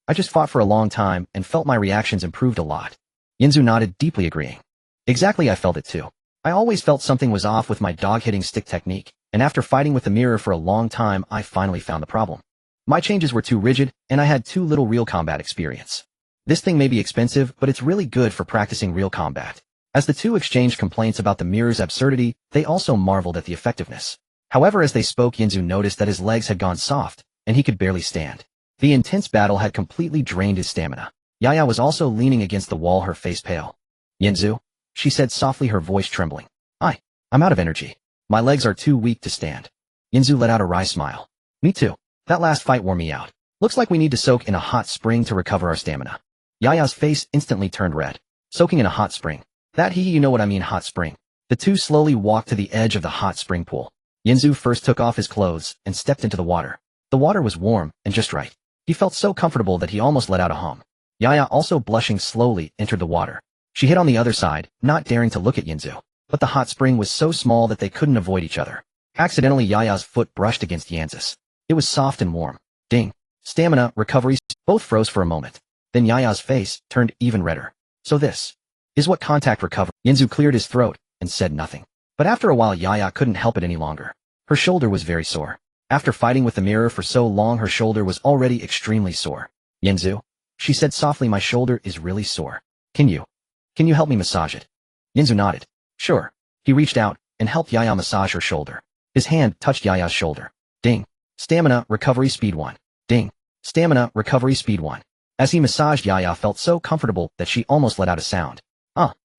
I just fought for a long time and felt my reactions improved a lot. Yinzu nodded, deeply agreeing. Exactly, I felt it too. I always felt something was off with my dog-hitting stick technique, and after fighting with the mirror for a long time I finally found the problem. My changes were too rigid, and I had too little real combat experience. This thing may be expensive, but it's really good for practicing real combat. As the two exchanged complaints about the mirror's absurdity, they also marveled at the effectiveness. However, as they spoke, Yinzu noticed that his legs had gone soft, and he could barely stand. The intense battle had completely drained his stamina. Yaya was also leaning against the wall, her face pale. Yinzu, she said softly, her voice trembling. I'm out of energy. My legs are too weak to stand. Yinzu let out a wry smile. Me too. That last fight wore me out. Looks like we need to soak in a hot spring to recover our stamina. Yaya's face instantly turned red. Soaking in a hot spring. That you know what I mean, hot spring. The two slowly walked to the edge of the hot spring pool. Yinzu first took off his clothes and stepped into the water. The water was warm and just right. He felt so comfortable that he almost let out a hum. Yaya, also blushing slowly, entered the water. She hid on the other side, not daring to look at Yinzu. But the hot spring was so small that they couldn't avoid each other. Accidentally, Yaya's foot brushed against Yanz's. It was soft and warm. Ding. Stamina, recovery, both froze for a moment. Then Yaya's face turned even redder. So this is what contact recovery. Yinzu cleared his throat and said nothing. But after a while Yaya couldn't help it any longer. Her shoulder was very sore. After fighting with the mirror for so long, her shoulder was already extremely sore. Yinzu, she said softly, my shoulder is really sore. Can you help me massage it? Yinzu nodded. Sure. He reached out and helped Yaya massage her shoulder. His hand touched Yaya's shoulder. Ding. Stamina, recovery, speed 1. Ding. Stamina, recovery, speed 1. As he massaged, Yaya felt so comfortable that she almost let out a sound.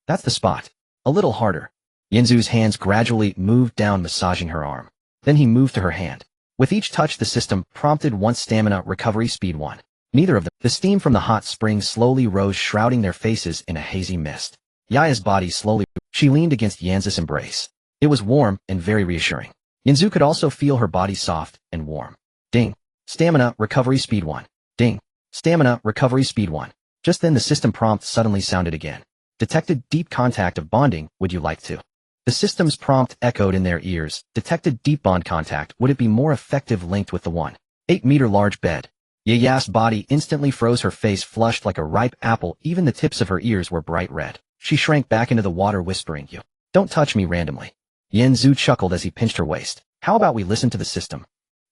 That's the spot. A little harder. Yinzu's hands gradually moved down, massaging her arm. Then he moved to her hand. With each touch the system prompted once stamina, recovery, speed 1. Neither of them. The steam from the hot spring slowly rose, shrouding their faces in a hazy mist. Yaya's body slowly. She leaned against Yanz's embrace. It was warm and very reassuring. Yinzu could also feel her body soft and warm. Ding. Stamina, recovery, speed 1. Ding. Stamina, recovery, speed 1. Just then the system prompt suddenly sounded again. Detected deep contact of bonding, would you like to? The system's prompt echoed in their ears. Detected deep bond contact, would it be more effective linked with the 1.8-meter large bed? Yaya's body instantly froze, her face flushed like a ripe apple, even the tips of her ears were bright red. She shrank back into the water, whispering, you don't touch me randomly. Yinzu chuckled as he pinched her waist. How about we listen to the system?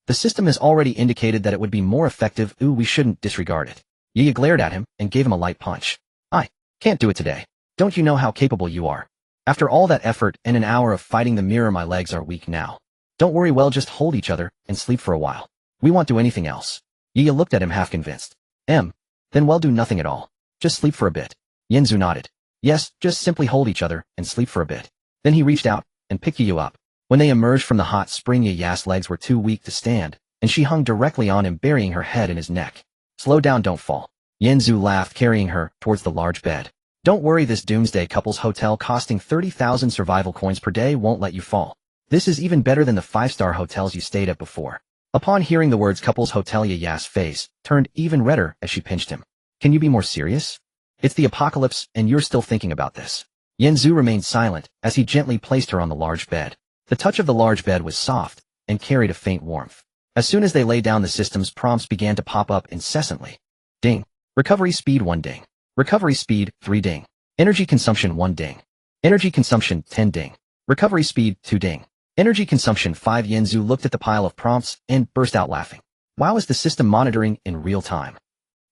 The system has already indicated that it would be more effective. We shouldn't disregard it. Yaya glared at him and gave him a light punch. I can't do it today. Don't you know how capable you are? After all that effort and an hour of fighting the mirror, my legs are weak now. Don't worry, well, just hold each other and sleep for a while. We won't do anything else. Yaya looked at him half convinced. Then we'll do nothing at all. Just sleep for a bit. Yinzu nodded. Yes, just simply hold each other and sleep for a bit. Then he reached out and picked Yaya up. When they emerged from the hot spring, Yaya's legs were too weak to stand, and she hung directly on him, burying her head in his neck. Slow down, don't fall. Yinzu laughed, carrying her towards the large bed. Don't worry, this doomsday couple's hotel costing 30,000 survival coins per day won't let you fall. This is even better than the 5-star hotels you stayed at before. Upon hearing the words couple's hotel, Yaya's face turned even redder as she pinched him. Can you be more serious? It's the apocalypse and you're still thinking about this. Yinzu remained silent as he gently placed her on the large bed. The touch of the large bed was soft and carried a faint warmth. As soon as they lay down, the system's prompts began to pop up incessantly. Ding. Recovery speed 1 ding. Recovery speed 3 ding. Energy consumption 1 ding. Energy consumption 10 ding. Recovery speed 2 ding. Energy consumption 5. Yinzu looked at the pile of prompts and burst out laughing. Wow, is the system monitoring in real time?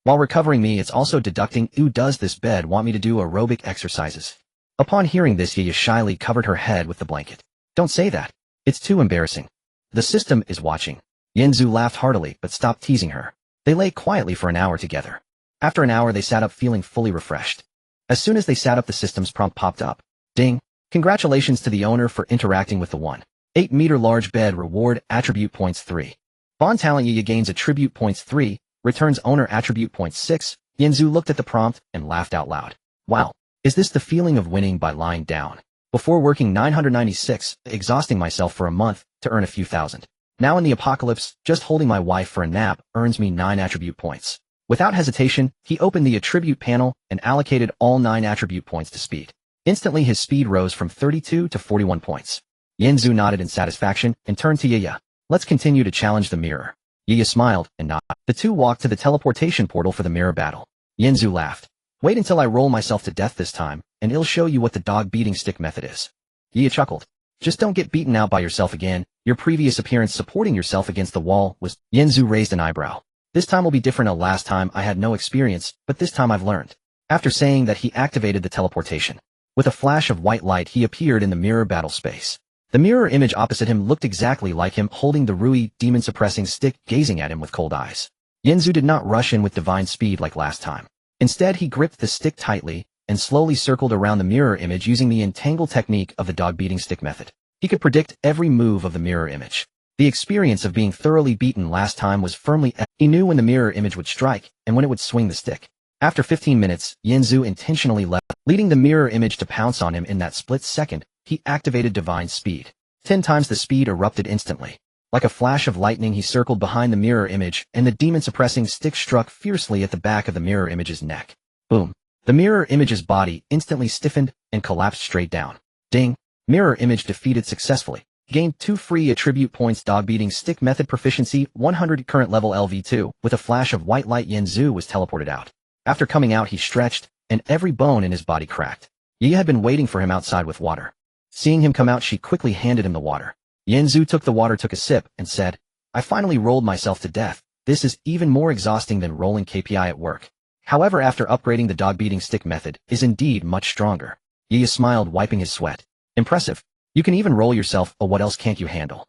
While recovering me, it's also deducting. Does this bed want me to do aerobic exercises? Upon hearing this, Yaya shyly covered her head with the blanket. Don't say that. It's too embarrassing. The system is watching. Yinzu laughed heartily but stopped teasing her. They lay quietly for an hour together. After an hour they sat up feeling fully refreshed. As soon as they sat up, the system's prompt popped up. Ding. Congratulations to the owner for interacting with the 1.8-meter large bed. Reward attribute points 3. Bond talent Yi gains attribute points 3, returns owner attribute points 6. Yanzu looked at the prompt and laughed out loud. Wow. Is this the feeling of winning by lying down? Before working 996, exhausting myself for a month to earn a few thousand. Now in the apocalypse, just holding my wife for a nap earns me 9 attribute points. Without hesitation, he opened the attribute panel and allocated all 9 attribute points to speed. Instantly his speed rose from 32 to 41 points. Yanzu nodded in satisfaction and turned to Yiya. Let's continue to challenge the mirror. Yiya smiled and nodded. The two walked to the teleportation portal for the mirror battle. Yanzu laughed. Wait until I roll myself to death this time, and it'll show you what the dog beating stick method is. Yiya chuckled. Just don't get beaten out by yourself again. Your previous appearance supporting yourself against the wall was... Yanzu raised an eyebrow. This time will be different. Last time I had no experience, but this time I've learned. After saying that, he activated the teleportation. With a flash of white light, he appeared in the mirror battle space. The mirror image opposite him looked exactly like him, holding the Rui demon-suppressing stick, gazing at him with cold eyes. Yanzu did not rush in with divine speed like last time. Instead, he gripped the stick tightly and slowly circled around the mirror image using the entangle technique of the dog-beating stick method. He could predict every move of the mirror image. The experience of being thoroughly beaten last time was firmly... He knew when the mirror image would strike and when it would swing the stick. After 15 minutes, Yanzu intentionally left, leading the mirror image to pounce on him. In that split second, he activated divine speed. 10 times the speed erupted instantly. Like a flash of lightning, he circled behind the mirror image, and the demon-suppressing stick struck fiercely at the back of the mirror image's neck. Boom. The mirror image's body instantly stiffened and collapsed straight down. Ding. Mirror image defeated successfully. Gained 2 free attribute points. Dog-beating stick method proficiency 100. Current level LV2. With a flash of white light, Yanzu was teleported out. After coming out, he stretched, and every bone in his body cracked. Yi had been waiting for him outside with water. Seeing him come out, she quickly handed him the water. Yanzu took the water, took a sip, and said, I finally rolled myself to death. This is even more exhausting than rolling KPI at work. However, after upgrading, the dog-beating stick method is indeed much stronger. Yi smiled, wiping his sweat. Impressive. You can even roll yourself. Oh, what else can't you handle?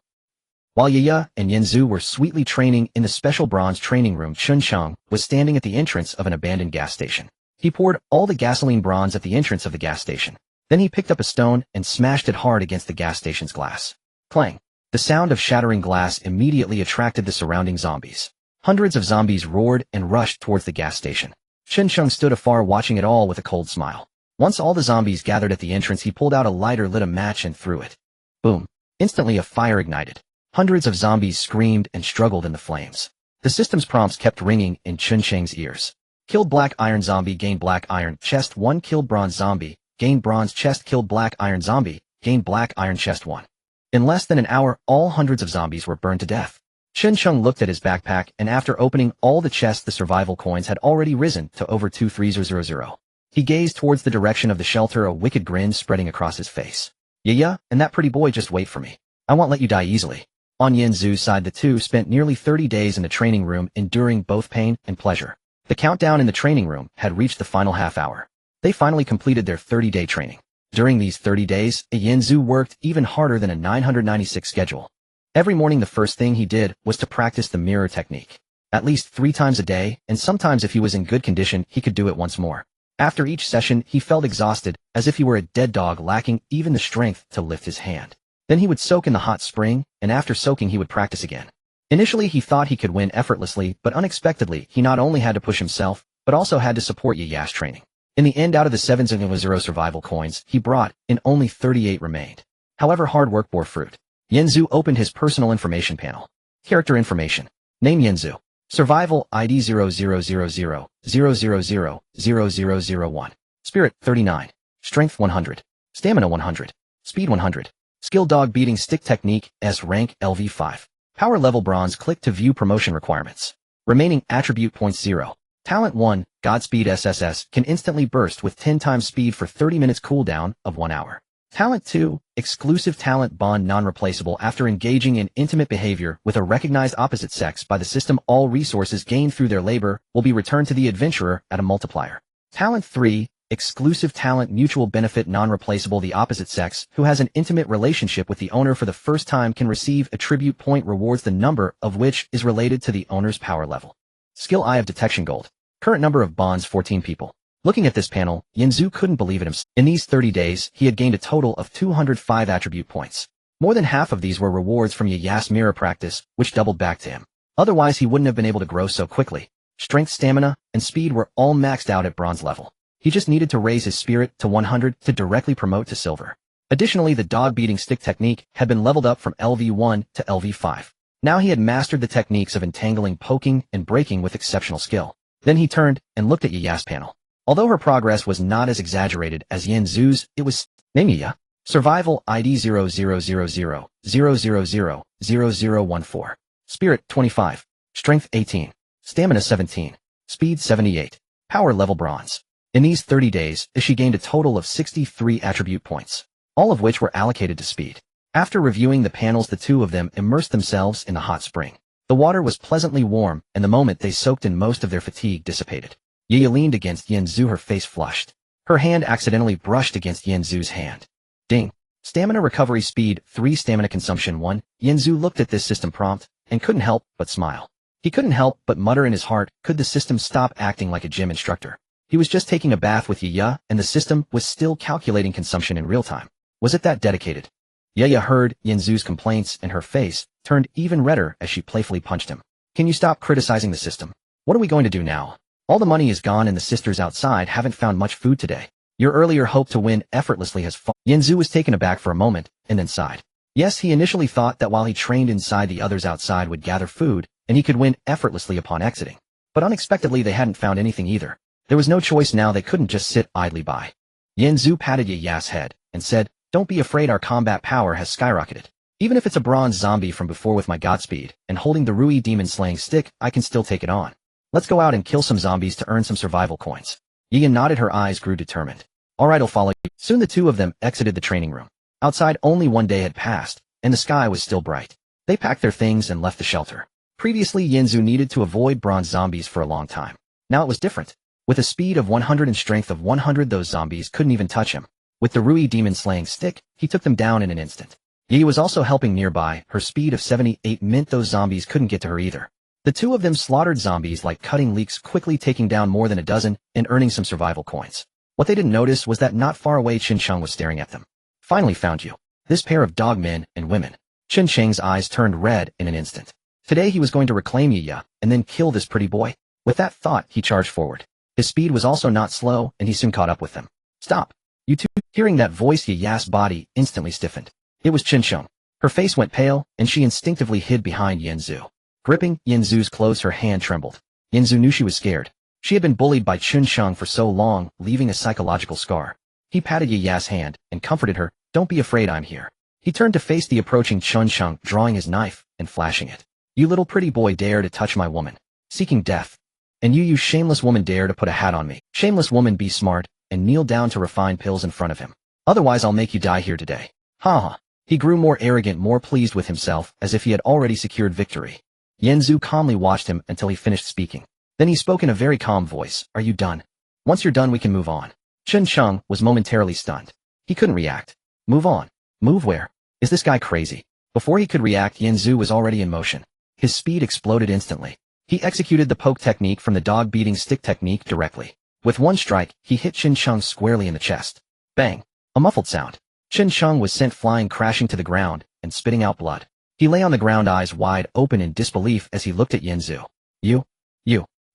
While Yiya and Yanzu were sweetly training in the special bronze training room, Chuncheng was standing at the entrance of an abandoned gas station. He poured all the gasoline bronze at the entrance of the gas station. Then he picked up a stone and smashed it hard against the gas station's glass. Clang. The sound of shattering glass immediately attracted the surrounding zombies. Hundreds of zombies roared and rushed towards the gas station. Chuncheng stood afar watching it all with a cold smile. Once all the zombies gathered at the entrance, he pulled out a lighter, lit a match, and threw it. Boom. Instantly a fire ignited. Hundreds of zombies screamed and struggled in the flames. The system's prompts kept ringing in Chuncheng's ears. Killed black iron zombie, gained black iron chest 1. Killed bronze zombie, gained bronze chest. Killed black iron zombie, gained black iron chest 1. In less than an hour, all hundreds of zombies were burned to death. Chuncheng looked at his backpack, and after opening all the chests, the survival coins had already risen to over 23000. He gazed towards the direction of the shelter, a wicked grin spreading across his face. Yeah, and that pretty boy, just wait for me. I won't let you die easily. On Yanzu's side, the two spent nearly 30 days in the training room, enduring both pain and pleasure. The countdown in the training room had reached the final half hour. They finally completed their 30-day training. During these 30 days, Yanzu worked even harder than a 996 schedule. Every morning, the first thing he did was to practice the mirror technique. At least 3 times a day, and sometimes if he was in good condition, he could do it once more. After each session, he felt exhausted, as if he were a dead dog lacking even the strength to lift his hand. Then he would soak in the hot spring, and after soaking he would practice again. Initially he thought he could win effortlessly, but unexpectedly he not only had to push himself, but also had to support Yaya's training. In the end, out of the 700 survival coins he brought in, only 38 remained. However, hard work bore fruit. Yanzu opened his personal information panel. Character information. Name Yanzu. Survival ID 0000000001. Spirit 39. Strength 100. Stamina 100. Speed 100. Skill dog beating stick technique S rank LV5. Power level bronze. Click to view promotion requirements. Remaining attribute points 0. Talent 1. Godspeed SSS can instantly burst with 10 times speed for 30 minutes cooldown of 1 hour. Talent 2. Exclusive talent bond non-replaceable after engaging in intimate behavior with a recognized opposite sex by the system. All resources gained through their labor will be returned to the adventurer at a multiplier. Talent 3. Exclusive talent mutual benefit non-replaceable. The opposite sex who has an intimate relationship with the owner for the first time can receive attribute point rewards, the number of which is related to the owner's power level. Skill Eye of Detection Gold. Current number of bonds 14 people. Looking at this panel, Yanzu couldn't believe it himself. In these 30 days, he had gained a total of 205 attribute points. More than half of these were rewards from Yaya's mirror practice, which doubled back to him. Otherwise he wouldn't have been able to grow so quickly. Strength, stamina, and speed were all maxed out at bronze level. He just needed to raise his spirit to 100 to directly promote to silver. Additionally, the dog-beating stick technique had been leveled up from LV1 to LV5. Now he had mastered the techniques of entangling, poking, and breaking with exceptional skill. Then he turned and looked at Yaya's panel. Although her progress was not as exaggerated as Yen Zhu's, it was name Yaya. Survival ID 0000000014. Spirit 25. Strength 18. Stamina 17. Speed 78. Power level bronze. In these 30 days, she gained a total of 63 attribute points, all of which were allocated to speed. After reviewing the panels, the two of them immersed themselves in the hot spring. The water was pleasantly warm, and the moment they soaked in, most of their fatigue dissipated. Yaya leaned against Yen Zhu, her face flushed. Her hand accidentally brushed against Yen Zhu's hand. Ding. Stamina recovery speed 3, stamina consumption 1. Yen Zhu looked at this system prompt and couldn't help but smile. He couldn't help but mutter in his heart, could the system stop acting like a gym instructor? He was just taking a bath with Yaya, and the system was still calculating consumption in real time. Was it that dedicated? Yaya heard Yen Zhu's complaints, and her face turned even redder as she playfully punched him. Can you stop criticizing the system? What are we going to do now? All the money is gone and the sisters outside haven't found much food today. Your earlier hope to win effortlessly has fallen. Yen Zhu was taken aback for a moment, and then sighed. Yes, he initially thought that while he trained inside, the others outside would gather food, and he could win effortlessly upon exiting. But unexpectedly they hadn't found anything either. There was no choice now, they couldn't just sit idly by. Yen Zhu patted Yaya's head, and said, don't be afraid, our combat power has skyrocketed. Even if it's a bronze zombie from before, with my godspeed, and holding the Rui demon slaying stick, I can still take it on. Let's go out and kill some zombies to earn some survival coins. Yaya nodded, her eyes grew determined. Alright, I'll follow you. Soon the two of them exited the training room. Outside only one day had passed, and the sky was still bright. They packed their things and left the shelter. Previously, Yen Zhu needed to avoid bronze zombies for a long time. Now it was different. With a speed of 100 and strength of 100, those zombies couldn't even touch him. With the Rui demon slaying stick, he took them down in an instant. Yaya was also helping nearby. Her speed of 78 meant those zombies couldn't get to her either. The two of them slaughtered zombies like cutting leeks, quickly taking down more than a dozen and earning some survival coins. What they didn't notice was that not far away Chen Sheng was staring at them. Finally found you. This pair of dog men and women. Chen Sheng's eyes turned red in an instant. Today he was going to reclaim Yaya and then kill this pretty boy. With that thought, he charged forward. His speed was also not slow, and he soon caught up with them. Stop. You two. Hearing that voice, Yaya's body instantly stiffened. It was Chen Sheng. Her face went pale, and she instinctively hid behind Yen Zhu. Gripping Yen Zhu's clothes, her hand trembled. Yen Zhu knew she was scared. She had been bullied by Chen Sheng for so long, leaving a psychological scar. He patted Yaya's hand and comforted her. Don't be afraid, I'm here. He turned to face the approaching Chen Sheng, drawing his knife and flashing it. You little pretty boy, dare to touch my woman. Seeking death. And you shameless woman, dare to put a hat on me. Shameless woman, be smart and kneel down to refine pills in front of him. Otherwise I'll make you die here today. Ha ha. He grew more arrogant, more pleased with himself, as if he had already secured victory. Yen Zhu calmly watched him until he finished speaking. Then he spoke in a very calm voice. Are you done? Once you're done, we can move on. Chen Sheng was momentarily stunned. He couldn't react. Move on. Move where? Is this guy crazy? Before he could react, Yen Zhu was already in motion. His speed exploded instantly. He executed the poke technique from the dog-beating stick technique directly. With one strike, he hit Chen Sheng squarely in the chest. Bang! A muffled sound. Chen Sheng was sent flying, crashing to the ground and spitting out blood. He lay on the ground, eyes wide open in disbelief as he looked at Yen Zhu. You?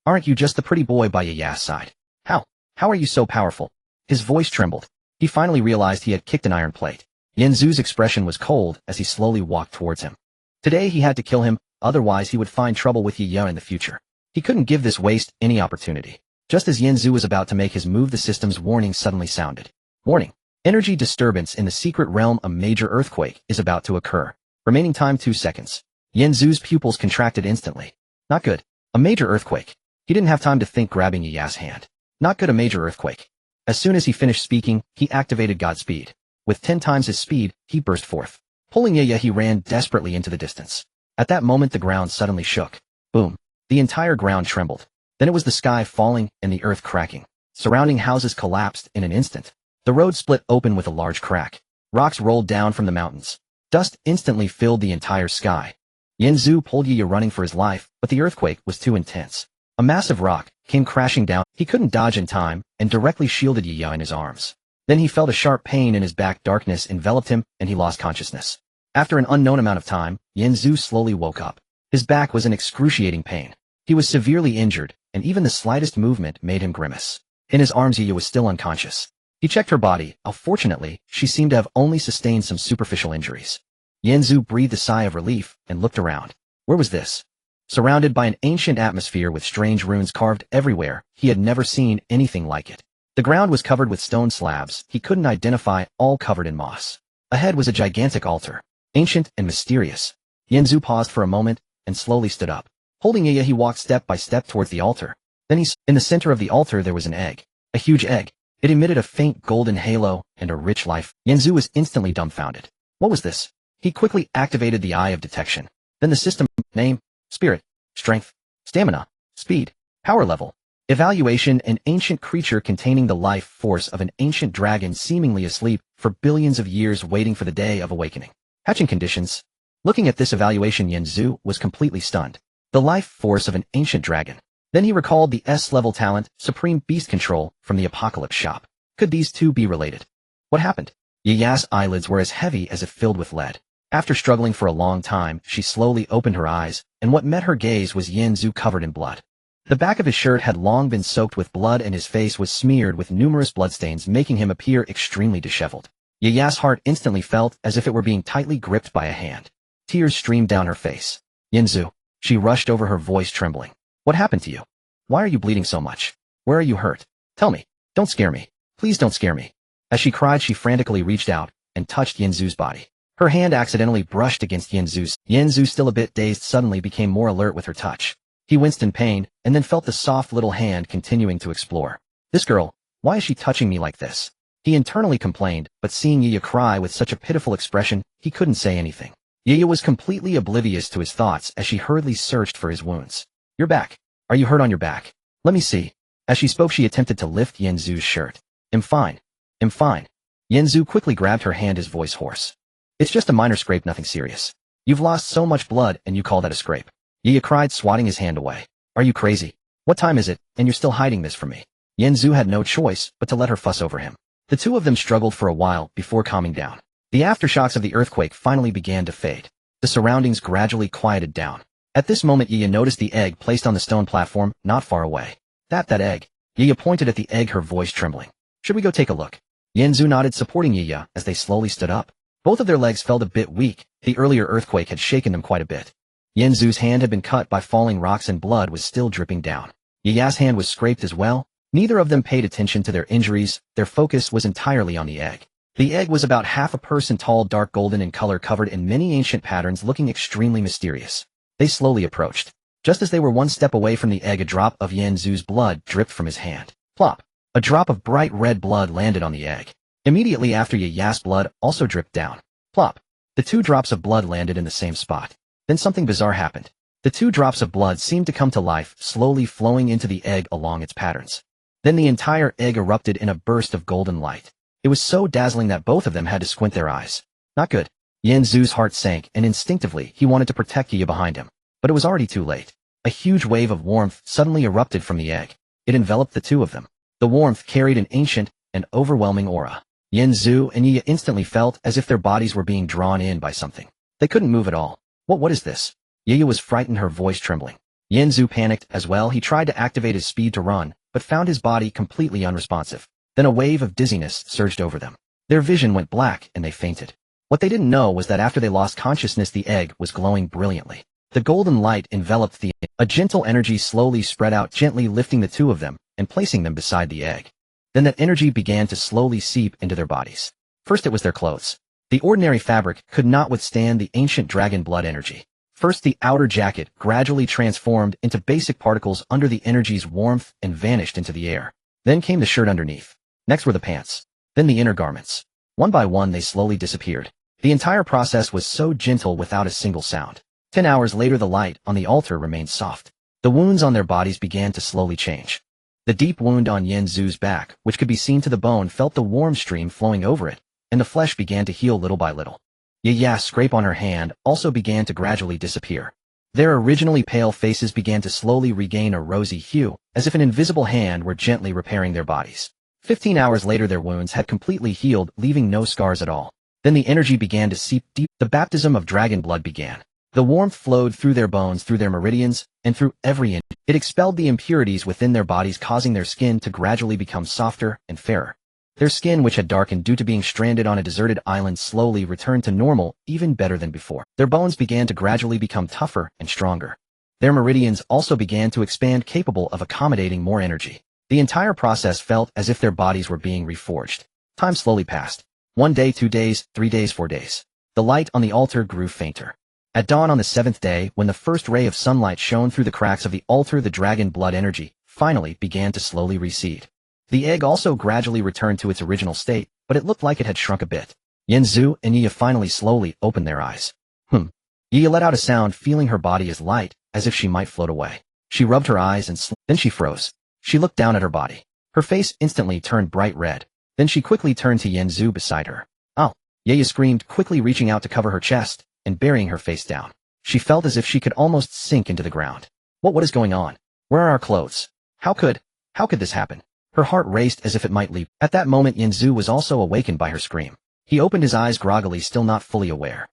Aren't you just the pretty boy by Yaya's side? How are you so powerful? His voice trembled. He finally realized he had kicked an iron plate. Yen Zhu's expression was cold as he slowly walked towards him. Today he had to kill him, otherwise he would find trouble with Yaya in the future. He couldn't give this waste any opportunity. Just as Yen Zhu was about to make his move, the system's warning suddenly sounded. Warning. Energy disturbance in the secret realm. A major earthquake is about to occur. Remaining time 2 seconds. Yen Zhu's pupils contracted instantly. Not good. A major earthquake. He didn't have time to think, grabbing Yaya's hand. Not good, a major earthquake. As soon as he finished speaking, he activated Godspeed. With 10 times his speed, he burst forth. Pulling Yaya, he ran desperately into the distance. At that moment the ground suddenly shook. Boom. The entire ground trembled. Then it was the sky falling and the earth cracking. Surrounding houses collapsed in an instant. The road split open with a large crack. Rocks rolled down from the mountains. Dust instantly filled the entire sky. Yen Zhu pulled Yaya, running for his life, but the earthquake was too intense. A massive rock came crashing down. He couldn't dodge in time and directly shielded Yaya in his arms. Then he felt a sharp pain in his back. Darkness enveloped him and he lost consciousness. After an unknown amount of time, Yen Zhu slowly woke up. His back was in excruciating pain. He was severely injured, and even the slightest movement made him grimace. In his arms Yiya was still unconscious. He checked her body. Fortunately, she seemed to have only sustained some superficial injuries. Yanzu breathed a sigh of relief and looked around. Where was this? Surrounded by an ancient atmosphere with strange runes carved everywhere, he had never seen anything like it. The ground was covered with stone slabs he couldn't identify, all covered in moss. Ahead was a gigantic altar, ancient and mysterious. Yanzu paused for a moment and slowly stood up. Holding Yiya, he walked step by step towards the altar. Then in the center of the altar there was an egg. A huge egg. It emitted a faint golden halo and a rich life. Yanzu was instantly dumbfounded. What was this? He quickly activated the Eye of Detection. Then the system: name, spirit, strength, stamina, speed, power level, evaluation. An ancient creature containing the life force of an ancient dragon seemingly asleep for billions of years waiting for the day of awakening. Hatching conditions. Looking at this evaluation, Yanzu was completely stunned. The life force of an ancient dragon. Then he recalled the S-level talent, Supreme Beast Control, from the Apocalypse shop. Could these two be related? What happened? Yiya's eyelids were as heavy as if filled with lead. After struggling for a long time, she slowly opened her eyes, and what met her gaze was Yanzu covered in blood. The back of his shirt had long been soaked with blood and his face was smeared with numerous bloodstains, making him appear extremely disheveled. Yiya's heart instantly felt as if it were being tightly gripped by a hand. Tears streamed down her face. Yanzu. She rushed over, her voice trembling. What happened to you? Why are you bleeding so much? Where are you hurt? Tell me. Don't scare me. Please don't scare me. As she cried, she frantically reached out and touched Yanzu's body. Her hand accidentally brushed against Yanzu's. Yanzu, still a bit dazed, suddenly became more alert with her touch. He winced in pain and then felt the soft little hand continuing to explore. This girl, why is she touching me like this? He internally complained, but seeing Yiya cry with such a pitiful expression, he couldn't say anything. Yiya was completely oblivious to his thoughts as she hurriedly searched for his wounds. Your back. Are you hurt on your back? Let me see. As she spoke, she attempted to lift Yanzu's shirt. I'm fine. I'm fine. Yanzu quickly grabbed her hand, his voice hoarse. It's just a minor scrape, nothing serious. You've lost so much blood and you call that a scrape? Yiya cried, swatting his hand away. Are you crazy? What time is it, and you're still hiding this from me? Yanzu had no choice but to let her fuss over him. The two of them struggled for a while before calming down. The aftershocks of the earthquake finally began to fade. The surroundings gradually quieted down. At this moment, Yiya noticed the egg placed on the stone platform not far away. That egg. Yiya pointed at the egg, her voice trembling. Should we go take a look? Yanzu nodded, supporting Yiya as they slowly stood up. Both of their legs felt a bit weak. The earlier earthquake had shaken them quite a bit. Yanzu's hand had been cut by falling rocks and blood was still dripping down. Yiya's hand was scraped as well. Neither of them paid attention to their injuries. Their focus was entirely on the egg. The egg was about half a person tall, dark golden in color, covered in many ancient patterns, looking extremely mysterious. They slowly approached. Just as they were one step away from the egg, a drop of Yanzu's blood dripped from his hand. Plop! A drop of bright red blood landed on the egg. Immediately after, Yiya's blood also dripped down. Plop! The two drops of blood landed in the same spot. Then something bizarre happened. The two drops of blood seemed to come to life, slowly flowing into the egg along its patterns. Then the entire egg erupted in a burst of golden light. It was so dazzling that both of them had to squint their eyes. Not good. Yanzu's heart sank, and instinctively he wanted to protect Yiya behind him. But it was already too late. A huge wave of warmth suddenly erupted from the egg. It enveloped the two of them. The warmth carried an ancient and overwhelming aura. Yanzu and Yiya instantly felt as if their bodies were being drawn in by something. They couldn't move at all. What is this? Yiya was frightened, her voice trembling. Yanzu panicked as well. He tried to activate his speed to run, but found his body completely unresponsive. Then a wave of dizziness surged over them. Their vision went black and they fainted. What they didn't know was that after they lost consciousness, the egg was glowing brilliantly. The golden light enveloped the egg. A gentle energy slowly spread out, gently lifting the two of them and placing them beside the egg. Then that energy began to slowly seep into their bodies. First it was their clothes. The ordinary fabric could not withstand the ancient dragon blood energy. First the outer jacket gradually transformed into basic particles under the energy's warmth and vanished into the air. Then came the shirt underneath. Next were the pants. Then the inner garments. One by one they slowly disappeared. The entire process was so gentle without a single sound. 10 hours later the light on the altar remained soft. The wounds on their bodies began to slowly change. The deep wound on Yanzu's back, which could be seen to the bone, felt the warm stream flowing over it, and the flesh began to heal little by little. Yiya's scrape on her hand also began to gradually disappear. Their originally pale faces began to slowly regain a rosy hue, as if an invisible hand were gently repairing their bodies. 15 hours later their wounds had completely healed, leaving no scars at all. Then the energy began to seep deep. The baptism of dragon blood began. The warmth flowed through their bones, through their meridians, and through every inch. It expelled the impurities within their bodies, causing their skin to gradually become softer and fairer. Their skin, which had darkened due to being stranded on a deserted island, slowly returned to normal, even better than before. Their bones began to gradually become tougher and stronger. Their meridians also began to expand, capable of accommodating more energy. The entire process felt as if their bodies were being reforged. Time slowly passed. 1 day, 2 days, 3 days, 4 days. The light on the altar grew fainter. At dawn on the 7th day, when the first ray of sunlight shone through the cracks of the altar, the dragon blood energy finally began to slowly recede. The egg also gradually returned to its original state, but it looked like it had shrunk a bit. Yanzu and Yiya finally slowly opened their eyes. Yiya let out a sound, feeling her body as light, as if she might float away. She rubbed her eyes and then she froze. She looked down at her body. Her face instantly turned bright red. Then she quickly turned to Yanzu beside her. "Oh!" Yiya screamed, quickly reaching out to cover her chest and burying her face down. She felt as if she could almost sink into the ground. What is going on? Where are our clothes? How could this happen? Her heart raced as if it might leap. At that moment, Yanzu was also awakened by her scream. He opened his eyes groggily, still not fully aware.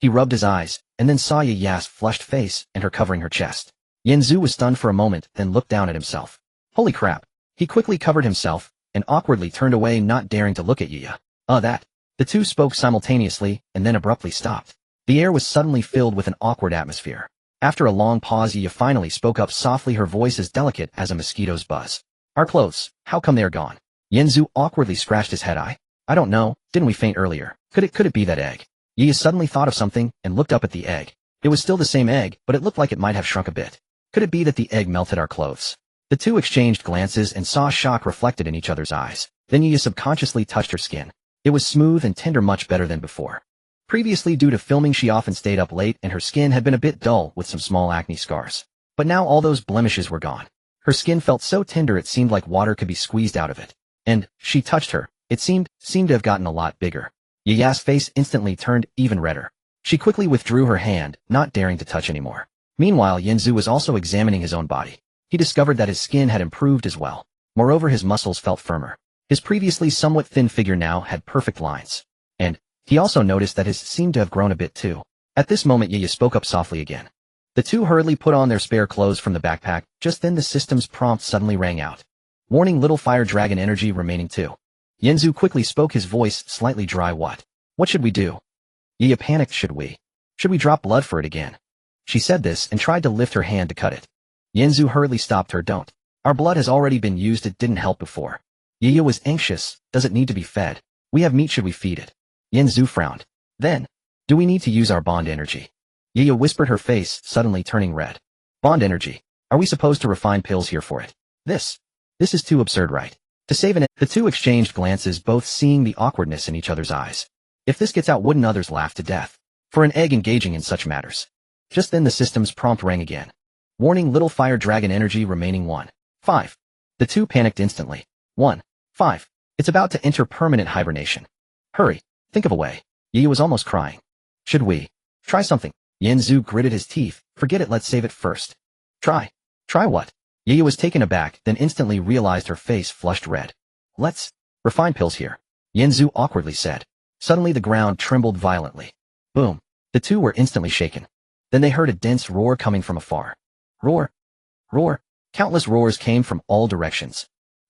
He rubbed his eyes, and then saw Yiya's flushed face and her covering her chest. Yanzu was stunned for a moment, then looked down at himself. Holy crap! He quickly covered himself, and awkwardly turned away, not daring to look at Yiya. That. The two spoke simultaneously, and then abruptly stopped. The air was suddenly filled with an awkward atmosphere. After a long pause, Yiya finally spoke up softly, her voice as delicate as a mosquito's buzz. "Our clothes, how come they are gone?" Yanzu awkwardly scratched his head. I don't know, didn't we faint earlier? Could it be that egg? Yiya suddenly thought of something, and looked up at the egg. It was still the same egg, but it looked like it might have shrunk a bit. Could it be that the egg melted our clothes? The two exchanged glances and saw shock reflected in each other's eyes. Then Yiya subconsciously touched her skin. It was smooth and tender, much better than before. Previously, due to filming, she often stayed up late and her skin had been a bit dull with some small acne scars. But now all those blemishes were gone. Her skin felt so tender it seemed like water could be squeezed out of it. And she touched her. It seemed to have gotten a lot bigger. Yiya's face instantly turned even redder. She quickly withdrew her hand, not daring to touch anymore. Meanwhile, Yanzu was also examining his own body. He discovered that his skin had improved as well. Moreover, his muscles felt firmer. His previously somewhat thin figure now had perfect lines. And he also noticed that his seemed to have grown a bit too. At this moment, Yiya spoke up softly again. The two hurriedly put on their spare clothes from the backpack. Just then the system's prompt suddenly rang out. Warning, little fire dragon energy remaining 2. Yanzu quickly spoke, his voice slightly dry. What should we do? Yiya panicked. Should we drop blood for it again? She said this and tried to lift her hand to cut it. Yanzu hurriedly stopped her. Don't. Our blood has already been used. It didn't help before. Yiya was anxious. Does it need to be fed? We have meat. Should we feed it? Yanzu frowned. Then, do we need to use our bond energy? Yiya whispered, her face suddenly turning red. Bond energy? Are we supposed to refine pills here for it? This is too absurd, right? To save an egg. The two exchanged glances, both seeing the awkwardness in each other's eyes. If this gets out, wouldn't others laugh to death? For an egg engaging in such matters. Just then the system's prompt rang again. Warning, little fire dragon energy remaining 1.5. The two panicked instantly. 1.5. It's about to enter permanent hibernation. Hurry, think of a way. Yiya was almost crying. Should we try something? Yanzu gritted his teeth. Forget it, let's save it first. Try what? Yiya was taken aback, then instantly realized her face flushed red. Let's refine pills here, Yanzu awkwardly said. Suddenly the ground trembled violently. Boom. The two were instantly shaken. Then they heard a dense roar coming from afar. Roar. Roar. Countless roars came from all directions.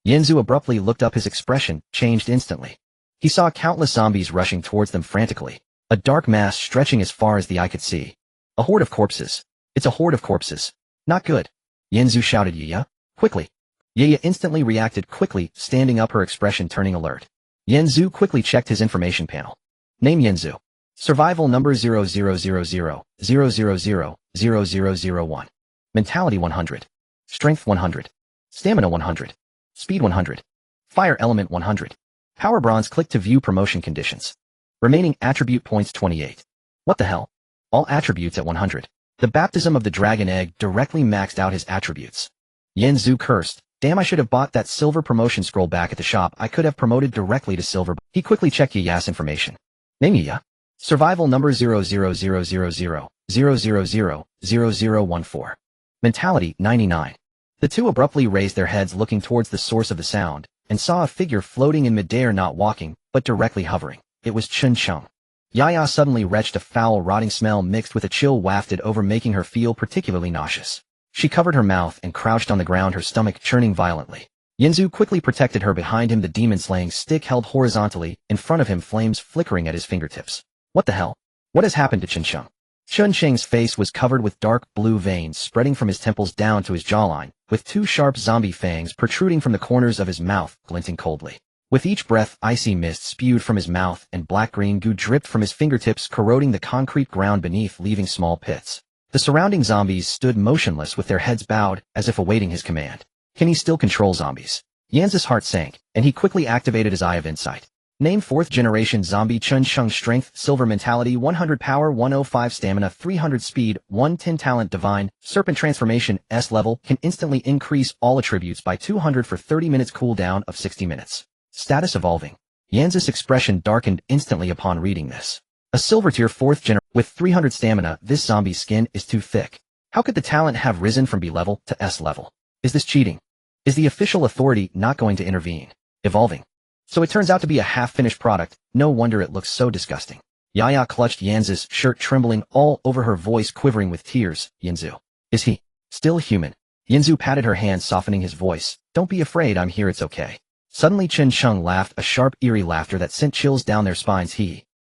Yanzu abruptly looked up, his expression changed instantly. He saw countless zombies rushing towards them frantically. A dark mass stretching as far as the eye could see. A horde of corpses. It's a horde of corpses. Not good. Yanzu shouted. Yiya, quickly. Yiya instantly reacted quickly, standing up, her expression turning alert. Yanzu quickly checked his information panel. Name Yanzu. Survival number 0000000001. Mentality 100. Strength 100. Stamina 100. Speed 100. Fire element 100. Power bronze. Click to view promotion conditions. Remaining attribute points 28. What the hell? All attributes at 100. The baptism of the dragon egg directly maxed out his attributes. Yanzu cursed. Damn, I should have bought that silver promotion scroll back at the shop. I could have promoted directly to silver. He quickly checked Yiya's information. Name Yiya. Survival number 000000000014. Mentality 99. The two abruptly raised their heads, looking towards the source of the sound, and saw a figure floating in midair, not walking, but directly hovering. It was Chun Chung. Yaya suddenly retched a foul, rotting smell mixed with a chill wafted over, making her feel particularly nauseous. She covered her mouth and crouched on the ground, her stomach churning violently. Yinzu quickly protected her. Behind him, the demon-slaying stick held horizontally, in front of him, flames flickering at his fingertips. What the hell? What has happened to Chunsheng? Chunsheng's face was covered with dark blue veins spreading from his temples down to his jawline, with two sharp zombie fangs protruding from the corners of his mouth, glinting coldly. With each breath, icy mist spewed from his mouth and black-green goo dripped from his fingertips, corroding the concrete ground beneath, leaving small pits. The surrounding zombies stood motionless with their heads bowed, as if awaiting his command. Can he still control zombies? Yanz's heart sank, and he quickly activated his Eye of Insight. Name 4th generation zombie. Chunsheng. Strength, Silver Mentality, 100 Power, 105 Stamina, 300 Speed, 110 Talent. Divine, Serpent Transformation, S level, can instantly increase all attributes by 200 for 30 minutes, cooldown of 60 minutes. Status evolving. Yanz's expression darkened instantly upon reading this. A Silver Tier 4th generation with 300 Stamina. This zombie's skin is too thick. How could the talent have risen from B level to S level? Is this cheating? Is the official authority not going to intervene? Evolving. So it turns out to be a half-finished product. No wonder it looks so disgusting. Yaya clutched Yanz's shirt, trembling all over, her voice quivering with tears. Yinzu. Is he still human? Yinzu patted her hand, softening his voice. Don't be afraid, I'm here, it's okay. Suddenly Chunsheng laughed, a sharp, eerie laughter that sent chills down their spines.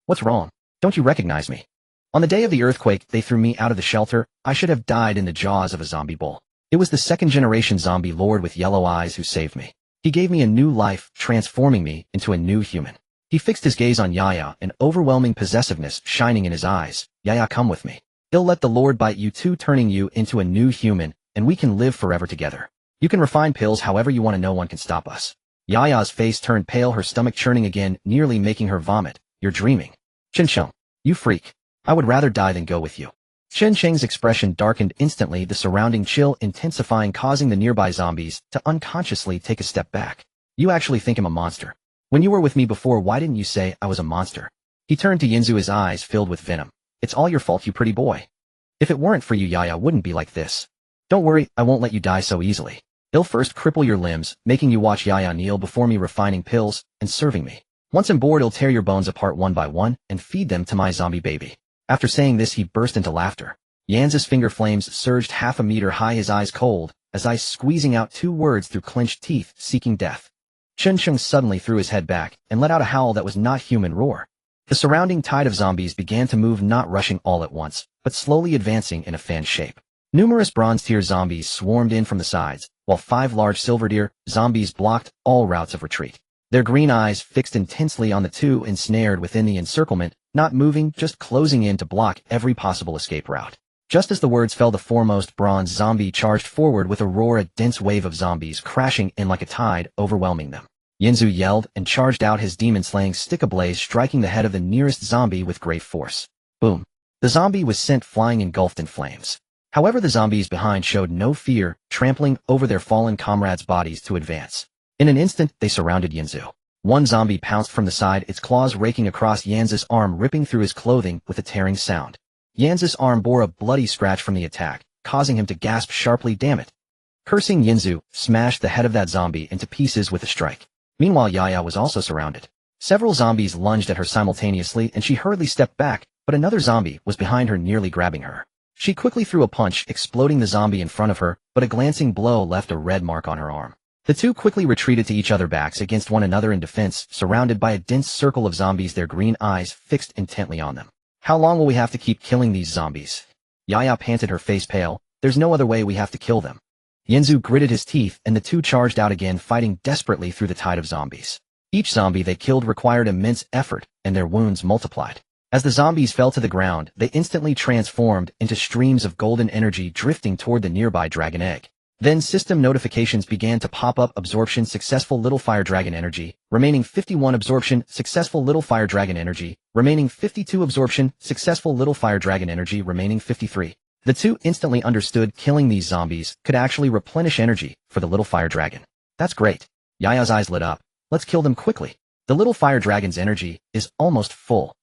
What's wrong? Don't you recognize me? On the day of the earthquake, they threw me out of the shelter. I should have died in the jaws of a zombie bull. It was the 2nd generation zombie lord with yellow eyes who saved me. He gave me a new life, transforming me into a new human. He fixed his gaze on Yaya, an overwhelming possessiveness shining in his eyes. Yaya, come with me. He'll let the Lord bite you too, turning you into a new human, and we can live forever together. You can refine pills however you want, and no one can stop us. Yaya's face turned pale, her stomach churning again, nearly making her vomit. You're dreaming. Chunsheng, you freak. I would rather die than go with you. Chunsheng's expression darkened instantly, the surrounding chill intensifying, causing the nearby zombies to unconsciously take a step back. You actually think I'm a monster. When you were with me before, why didn't you say I was a monster? He turned to Yinzu, his eyes filled with venom. It's all your fault, you pretty boy. If it weren't for you, Yaya wouldn't be like this. Don't worry, I won't let you die so easily. He'll first cripple your limbs, making you watch Yaya kneel before me, refining pills and serving me. Once I'm bored, he'll tear your bones apart one by one and feed them to my zombie baby. After saying this, he burst into laughter. Yanz's finger flames surged 1/2 a meter high, his eyes cold, as I squeezing out 2 words through clenched teeth, seeking death. Chunsheng suddenly threw his head back and let out a howl that was not human roar. The surrounding tide of zombies began to move, not rushing all at once, but slowly advancing in a fan shape. Numerous bronze-tier zombies swarmed in from the sides, while 5 large silver-tier zombies blocked all routes of retreat. Their green eyes fixed intensely on the 2 ensnared within the encirclement, not moving, just closing in to block every possible escape route. Just as the words fell, the foremost bronze zombie charged forward with a roar, a dense wave of zombies crashing in like a tide, overwhelming them. Yinzu yelled and charged out, his demon-slaying stick ablaze, striking the head of the nearest zombie with great force. Boom. The zombie was sent flying, engulfed in flames. However, the zombies behind showed no fear, trampling over their fallen comrades' bodies to advance. In an instant, they surrounded Yinzu. One zombie pounced from the side, its claws raking across Yanz's arm, ripping through his clothing with a tearing sound. Yanz's arm bore a bloody scratch from the attack, causing him to gasp sharply. Damn it. Cursing, Yinzu smashed the head of that zombie into pieces with a strike. Meanwhile, Yaya was also surrounded. Several zombies lunged at her simultaneously, and she hurriedly stepped back, but another zombie was behind her, nearly grabbing her. She quickly threw a punch, exploding the zombie in front of her, but a glancing blow left a red mark on her arm. The 2 quickly retreated to each other, backs against one another in defense, surrounded by a dense circle of zombies, their green eyes fixed intently on them. How long will we have to keep killing these zombies? Yaya panted, her face pale. There's no other way, we have to kill them. Yinzu gritted his teeth, and the 2 charged out again, fighting desperately through the tide of zombies. Each zombie they killed required immense effort, and their wounds multiplied. As the zombies fell to the ground, they instantly transformed into streams of golden energy, drifting toward the nearby dragon egg. Then system notifications began to pop up. Absorption successful, little fire dragon energy, remaining 51. Absorption successful, little fire dragon energy, remaining 52. Absorption successful, little fire dragon energy, remaining 53. The 2 instantly understood killing these zombies could actually replenish energy for the little fire dragon. That's great. Yaya's eyes lit up. Let's kill them quickly. The little fire dragon's energy is almost full.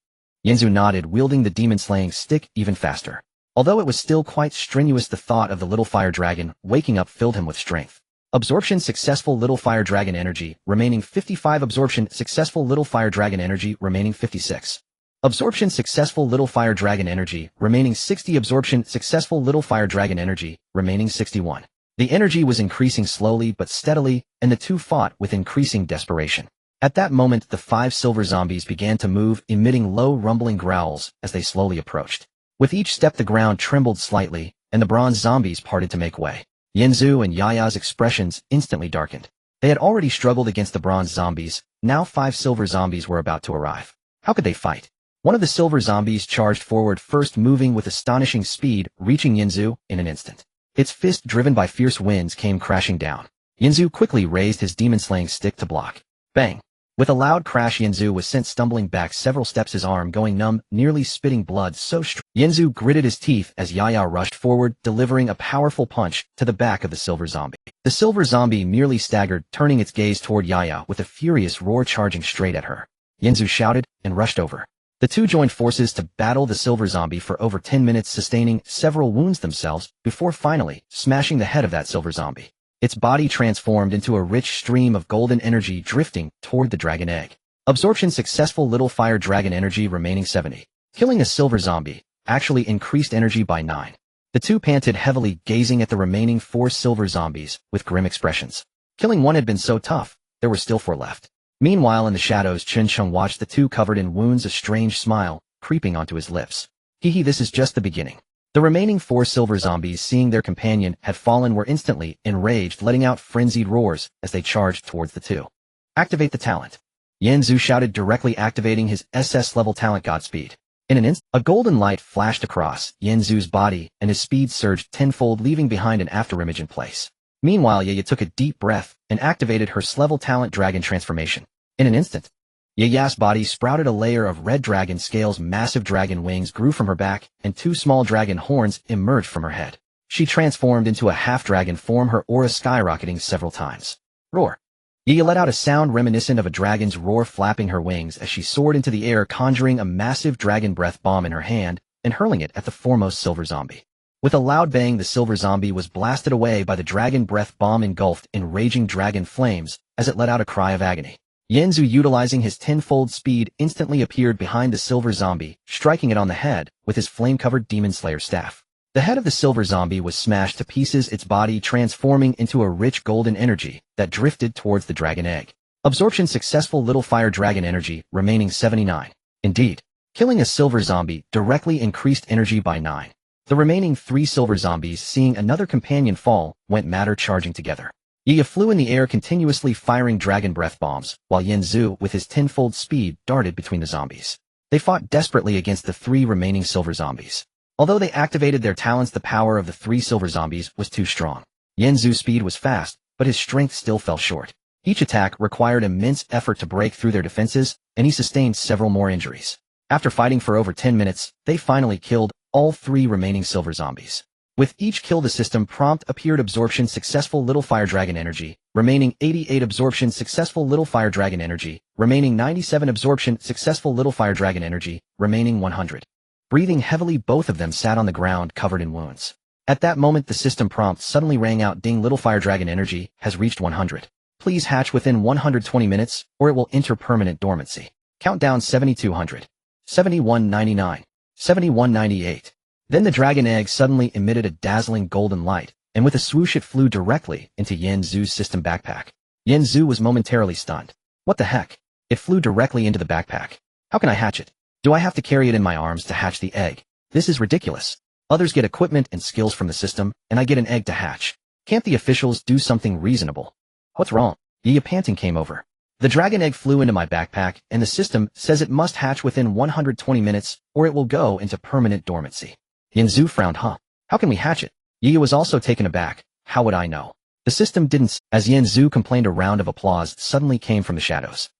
Yinzu nodded, wielding the demon-slaying stick even faster. Although it was still quite strenuous, the thought of the little fire dragon waking up filled him with strength. Absorption successful, little fire dragon energy, remaining 55. Absorption successful, little fire dragon energy, remaining 56. Absorption successful little fire dragon energy, remaining 60 absorption successful little fire dragon energy, remaining 61. The energy was increasing slowly but steadily, and the two fought with increasing desperation. At that moment, the 5 silver zombies began to move, emitting low rumbling growls as they slowly approached. With each step the ground trembled slightly, and the bronze zombies parted to make way. Yanzu and Yaya's expressions instantly darkened. They had already struggled against the bronze zombies, now 5 silver zombies were about to arrive. How could they fight? One of the silver zombies charged forward first, moving with astonishing speed, reaching Yanzu in an instant. Its fist, driven by fierce winds, came crashing down. Yanzu quickly raised his demon-slaying stick to block. Bang! With a loud crash, Yanzu was sent stumbling back several steps, his arm going numb, nearly spitting blood so strong. Yanzu gritted his teeth as Yaya rushed forward, delivering a powerful punch to the back of the silver zombie. The silver zombie merely staggered, turning its gaze toward Yaya with a furious roar, charging straight at her. Yanzu shouted and rushed over. The two joined forces to battle the silver zombie for over 10 minutes, sustaining several wounds themselves before finally smashing the head of that silver zombie. Its body transformed into a rich stream of golden energy drifting toward the dragon egg. Absorption successful little fire dragon energy, remaining 70. Killing a silver zombie actually increased energy by 9. The two panted heavily, gazing at the remaining 4 silver zombies with grim expressions. Killing one had been so tough, there were still 4 left. Meanwhile, in the shadows, Chun Sheng watched the two covered in wounds, a strange smile creeping onto his lips. Hee, this is just the beginning. The remaining 4 silver zombies, seeing their companion had fallen, were instantly enraged, letting out frenzied roars as they charged towards the two. Activate the talent. Yanzu shouted, directly activating his SS-level talent, Godspeed. In an instant, a golden light flashed across Yanzu's body, and his speed surged tenfold, leaving behind an afterimage in place. Meanwhile, Yaya took a deep breath and activated her S-level talent, Dragon Transformation. In an instant, Yaya's body sprouted a layer of red dragon scales, massive dragon wings grew from her back, and 2 small dragon horns emerged from her head. She transformed into a half-dragon form, her aura skyrocketing several times. Roar! Yaya let out a sound reminiscent of a dragon's roar, flapping her wings as she soared into the air, conjuring a massive dragon breath bomb in her hand and hurling it at the foremost silver zombie. With a loud bang, the silver zombie was blasted away by the dragon breath bomb, engulfed in raging dragon flames as it let out a cry of agony. Yanzu, utilizing his tenfold speed, instantly appeared behind the silver zombie, striking it on the head with his flame-covered Demon Slayer staff. The head of the silver zombie was smashed to pieces, its body transforming into a rich golden energy that drifted towards the dragon egg. Absorption successful little fire dragon energy, remaining 79. Indeed, killing a silver zombie directly increased energy by 9. The remaining 3 silver zombies, seeing another companion fall, went matter charging together. Yaya flew in the air, continuously firing dragon breath bombs, while Yanzu, with his tenfold speed, darted between the zombies. They fought desperately against the 3 remaining silver zombies. Although they activated their talents, the power of the 3 silver zombies was too strong. Yanzu's speed was fast, but his strength still fell short. Each attack required immense effort to break through their defenses, and he sustained several more injuries. After fighting for over 10 minutes, they finally killed all 3 remaining silver zombies. With each kill, the system prompt appeared: absorption successful little fire dragon energy, remaining 88 absorption successful little fire dragon energy, remaining 97 absorption successful little fire dragon energy, remaining 100. Breathing heavily, both of them sat on the ground covered in wounds. At that moment, the system prompt suddenly rang out: ding, little fire dragon energy has reached 100. Please hatch within 120 minutes or it will enter permanent dormancy. Countdown: 7200, 7199, 7198. Then the dragon egg suddenly emitted a dazzling golden light, and with a swoosh it flew directly into Yanzu's system backpack. Yanzu was momentarily stunned. What the heck? It flew directly into the backpack. How can I hatch it? Do I have to carry it in my arms to hatch the egg? This is ridiculous. Others get equipment and skills from the system, and I get an egg to hatch. Can't the officials do something reasonable? What's wrong? Yaya panting came over. The dragon egg flew into my backpack, and the system says it must hatch within 120 minutes, or it will go into permanent dormancy. Yanzu frowned. How can we hatch it? Yaya was also taken aback. How would I know? The system didn't. As Yanzu complained, a round of applause suddenly came from the shadows.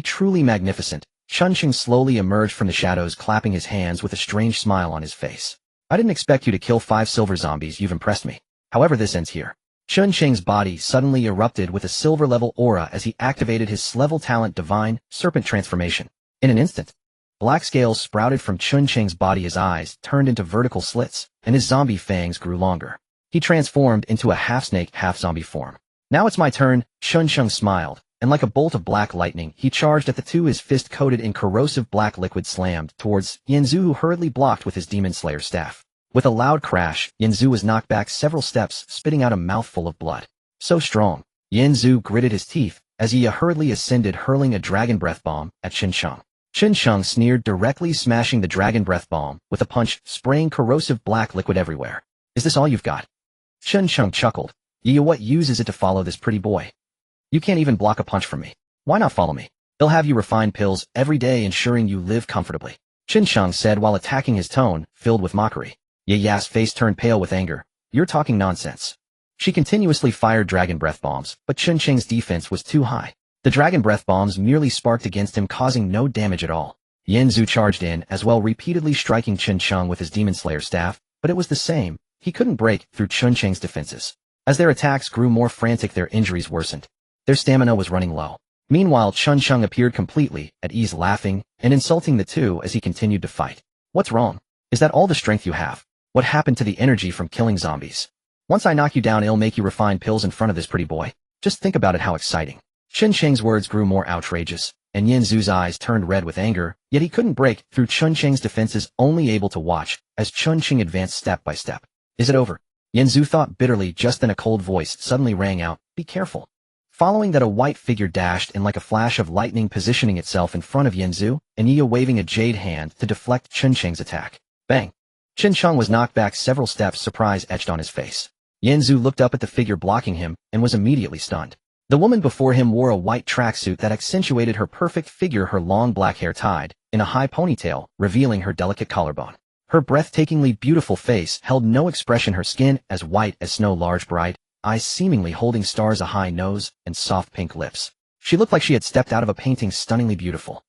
Truly magnificent. Chun Sheng slowly emerged from the shadows, clapping his hands with a strange smile on his face. I didn't expect you to kill 5 silver zombies. You've impressed me. However, this ends here. Chun Sheng's body suddenly erupted with a silver-level aura as he activated his S-level talent, Divine Serpent Transformation. In an instant, black scales sprouted from Chun Sheng's body, his eyes turned into vertical slits, and his zombie fangs grew longer. He transformed into a half-snake, half-zombie form. Now it's my turn, Chun Sheng smiled, and like a bolt of black lightning, he charged at the two, his fist coated in corrosive black liquid slammed towards Yanzu, who hurriedly blocked with his Demon Slayer staff. With a loud crash, Yanzu was knocked back several steps, spitting out a mouthful of blood. So strong. Yanzu gritted his teeth as he hurriedly ascended, hurling a Dragon Breath Bomb at Qinsheng. Qinsheng sneered, directly smashing the Dragon Breath Bomb with a punch, spraying corrosive black liquid everywhere. Is this all you've got? Qinsheng chuckled. Yeah, what use is it to follow this pretty boy? You can't even block a punch from me. Why not follow me? They'll have you refine pills every day, ensuring you live comfortably. Qinsheng said while attacking, his tone filled with mockery. Yaya's face turned pale with anger. You're talking nonsense. She continuously fired Dragon Breath Bombs, but Qinsheng's defense was too high. The Dragon Breath Bombs merely sparked against him, causing no damage at all. Yanzu charged in as well, repeatedly striking Qinsheng with his Demon Slayer staff, but it was the same. He couldn't break through Qinsheng's defenses. As their attacks grew more frantic, their injuries worsened. Their stamina was running low. Meanwhile, Qinsheng appeared completely at ease, laughing and insulting the two as he continued to fight. What's wrong? Is that all the strength you have? What happened to the energy from killing zombies? Once I knock you down, it'll make you refine pills in front of this pretty boy. Just think about it, how exciting. Qinsheng's words grew more outrageous, and Yanzu's eyes turned red with anger, yet he couldn't break through Qinsheng's defenses, only able to watch as Qinsheng advanced step by step. Is it over? Yanzu thought bitterly. Just then a cold voice suddenly rang out, be careful. Following that, a white figure dashed in like a flash of lightning, positioning itself in front of Yanzu, and Yi waving a jade hand to deflect Qinsheng's attack. Bang! Qinsheng was knocked back several steps, surprise etched on his face. Yanzu looked up at the figure blocking him and was immediately stunned. The woman before him wore a white tracksuit that accentuated her perfect figure, her long black hair tied in a high ponytail, revealing her delicate collarbone. Her breathtakingly beautiful face held no expression, her skin as white as snow, large bright eyes seemingly holding stars, a high nose, and soft pink lips. She looked like she had stepped out of a painting, stunningly beautiful.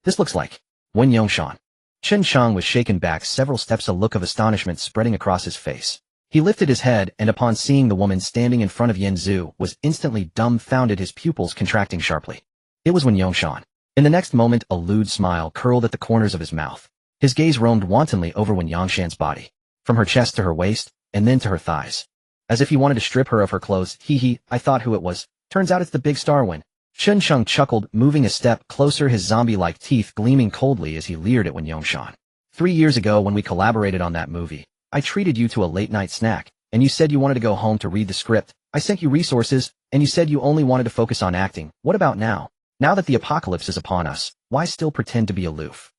This looks like Wen Yongshan. Qinsheng was shaken back several steps, a look of astonishment spreading across his face. He lifted his head and upon seeing the woman standing in front of Yanzu was instantly dumbfounded, his pupils contracting sharply. It was Wen Yongshan. In the next moment, a lewd smile curled at the corners of his mouth. His gaze roamed wantonly over Wen Yongshan's body, from her chest to her waist, and then to her thighs. As if he wanted to strip her of her clothes. I thought who it was. Turns out it's the big star Wen. Qinsheng chuckled, moving a step closer, his zombie-like teeth gleaming coldly as he leered at Wen Yongshan. 3 years ago, when we collaborated on that movie, I treated you to a late-night snack, and you said you wanted to go home to read the script. I sent you resources, and you said you only wanted to focus on acting. What about now? Now that the apocalypse is upon us, why still pretend to be aloof?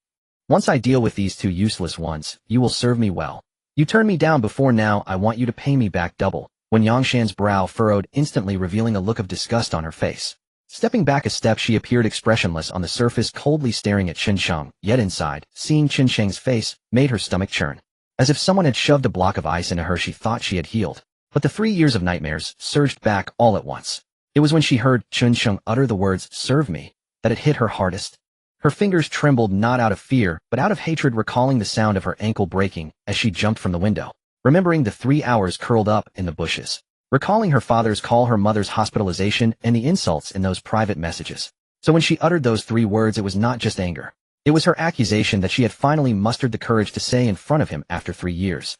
Once I deal with these two useless ones, you will serve me well. You turned me down before, now I want you to pay me back double. Wen Yongshan's brow furrowed, instantly revealing a look of disgust on her face. Stepping back a step, she appeared expressionless on the surface, coldly staring at Qinsheng, yet inside, seeing Qinsheng's face, made her stomach churn. As if someone had shoved a block of ice into her, she thought she had healed. But the 3 years of nightmares surged back all at once. It was when she heard Qinsheng utter the words, serve me, that it hit her hardest. Her fingers trembled, not out of fear, but out of hatred, recalling the sound of her ankle breaking as she jumped from the window. Remembering the 3 hours curled up in the bushes. Recalling her father's call, her mother's hospitalization, and the insults in those private messages. So when she uttered those 3 words, it was not just anger. It was her accusation that she had finally mustered the courage to say in front of him after 3 years.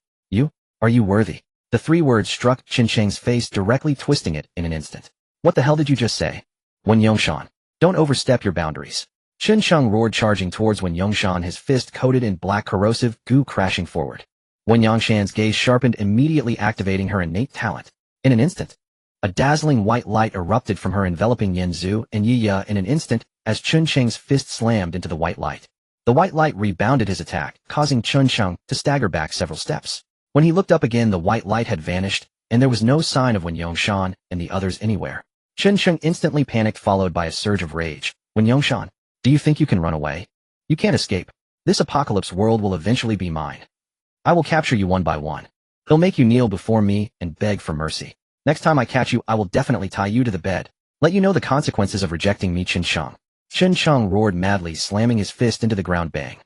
Are you worthy? The 3 words struck Qinsheng's face, directly twisting it in an instant. What the hell did you just say? Wen Yongshan, don't overstep your boundaries. Qinsheng roared, charging towards Wen Yongshan, his fist coated in black corrosive goo crashing forward. Wen Yongshan's gaze sharpened, immediately activating her innate talent. In an instant, a dazzling white light erupted from her, enveloping Yanzu and Yiya in an instant as Qinsheng's fist slammed into the white light. The white light rebounded his attack, causing Qinsheng to stagger back several steps. When he looked up again, the white light had vanished, and there was no sign of Wen Yongshan and the others anywhere. Qinsheng instantly panicked, followed by a surge of rage. Wen Yongshan, do you think you can run away? You can't escape. This apocalypse world will eventually be mine. I will capture you one by one. They'll make you kneel before me and beg for mercy. Next time I catch you, I will definitely tie you to the bed. Let you know the consequences of rejecting me, Qinsheng. Qinsheng roared madly, slamming his fist into the ground. Bang.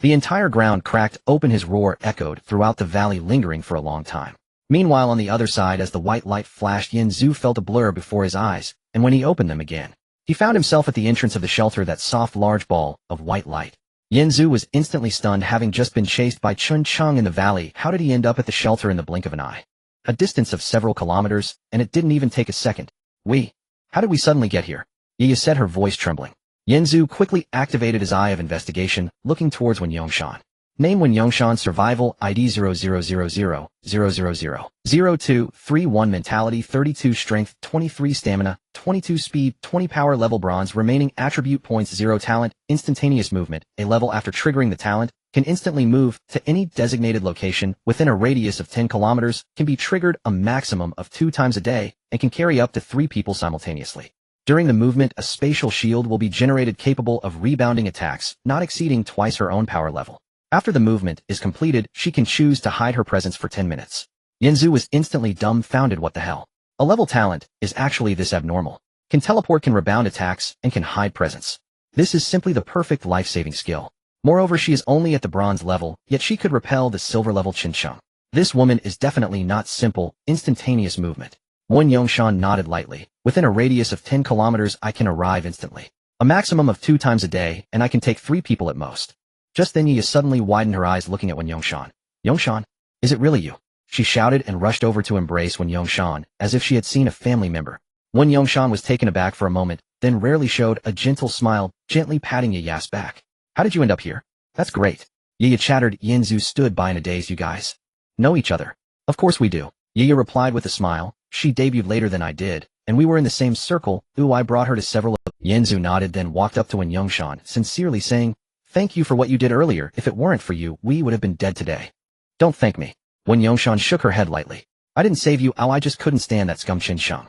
The entire ground cracked open, his roar echoed throughout the valley, lingering for a long time. Meanwhile, on the other side, as the white light flashed, Yanzu felt a blur before his eyes, and when he opened them again, he found himself at the entrance of the shelter, that soft large ball of white light. Yanzu was instantly stunned, having just been chased by Qinsheng in the valley. How did he end up at the shelter in the blink of an eye? A distance of several kilometers, and it didn't even take a second. How did we suddenly get here? Yi said, her voice trembling. Yanzu quickly activated his eye of investigation, looking towards Wen Yongshan. Name Wen Yongshan, survival, ID 0000000231, mentality 32, strength 23, stamina 22, speed 20, power level bronze, remaining attribute points 0, talent, instantaneous movement, a level after triggering the talent, can instantly move to any designated location within a radius of 10 kilometers, can be triggered a maximum of 2 times a day, and can carry up to 3 people simultaneously. During the movement, a spatial shield will be generated capable of rebounding attacks, not exceeding twice her own power level. After the movement is completed, she can choose to hide her presence for 10 minutes. Yanzu was instantly dumbfounded. What the hell? A level talent is actually this abnormal. Can teleport, can rebound attacks, and can hide presence. This is simply the perfect life-saving skill. Moreover, she is only at the bronze level, yet she could repel the silver level Qinsheng. This woman is definitely not simple, instantaneous movement. Wen Yongshan nodded lightly. Within a radius of 10 kilometers, I can arrive instantly. A maximum of 2 times a day, and I can take 3 people at most. Just then Yi suddenly widened her eyes, looking at Wen Yongshan. Yongshan? Is it really you? She shouted and rushed over to embrace Wen Yongshan, as if she had seen a family member. Wen Yongshan was taken aback for a moment, then rarely showed a gentle smile, gently patting Yi's back. How did you end up here? That's great. Yi chattered. Yanzu stood by in a daze. You guys know each other? Of course we do. Yi replied with a smile. She debuted later than I did, and we were in the same circle. I brought her to several of Yanzu nodded, then walked up to Wen Yongshan, sincerely saying, "Thank you for what you did earlier. If it weren't for you, we would have been dead today." "Don't thank me." Wen Yongshan shook her head lightly. "I didn't save you. I just couldn't stand that scum Qinsheng."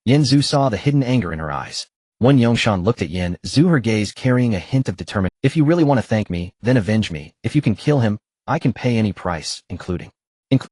Yanzu saw the hidden anger in her eyes. Wen Yongshan looked at Yanzu, her gaze carrying a hint of determination. "If you really want to thank me, then avenge me. If you can kill him, I can pay any price, including.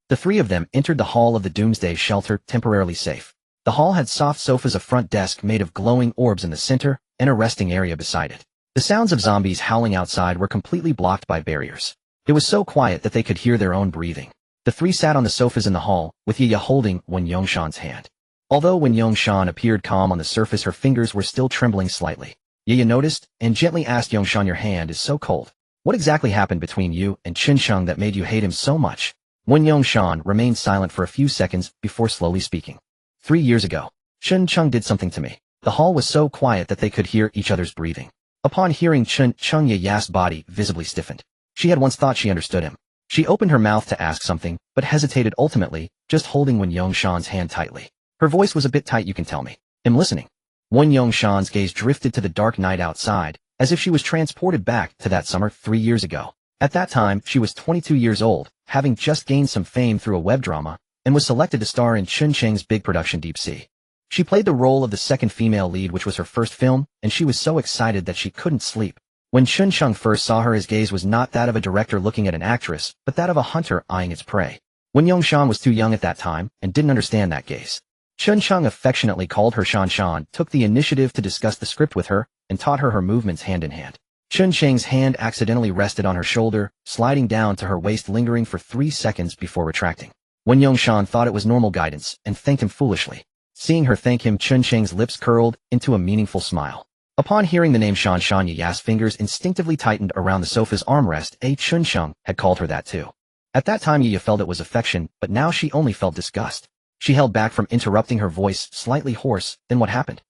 The 3 of them entered the hall of the Doomsday Shelter, temporarily safe. The hall had soft sofas, a front desk made of glowing orbs in the center, and a resting area beside it. The sounds of zombies howling outside were completely blocked by barriers. It was so quiet that they could hear their own breathing. The 3 sat on the sofas in the hall, with Yi holding Wen Yongshan's hand. Although Wen Yongshan appeared calm on the surface, her fingers were still trembling slightly. Yi noticed, and gently asked, "Yongshan, your hand is so cold. What exactly happened between you and Qinsheng that made you hate him so much?" Wen Yongshan remained silent for a few seconds before slowly speaking. 3 years ago, Qinsheng did something to me. The hall was so quiet that they could hear each other's breathing. Upon hearing Qinsheng, Yi's body visibly stiffened. She had once thought she understood him. She opened her mouth to ask something, but hesitated, ultimately, just holding Wen Yongshan's hand tightly. Her voice was a bit tight. "You can tell me. I'm listening." Wen Yongshan's gaze drifted to the dark night outside, as if she was transported back to that summer 3 years ago. At that time, she was 22 years old, having just gained some fame through a web drama, and was selected to star in Qinsheng's big production Deep Sea. She played the role of the second female lead, which was her first film, and she was so excited that she couldn't sleep. When Qinsheng first saw her, his gaze was not that of a director looking at an actress, but that of a hunter eyeing its prey. Wen Yongshan was too young at that time, and didn't understand that gaze. Qinsheng affectionately called her Shan, took the initiative to discuss the script with her, and taught her her movements hand in hand. Qinsheng's hand accidentally rested on her shoulder, sliding down to her waist, lingering for 3 seconds before retracting. Wen Yongshan thought it was normal guidance, and thanked him foolishly. Seeing her thank him, Qinsheng's lips curled into a meaningful smile. Upon hearing the name Shan, Yi's fingers instinctively tightened around the sofa's armrest. Qinsheng had called her that too. At that time Yi felt it was affection, but now she only felt disgust. She held back from interrupting, her voice slightly hoarse. "Then what happened?"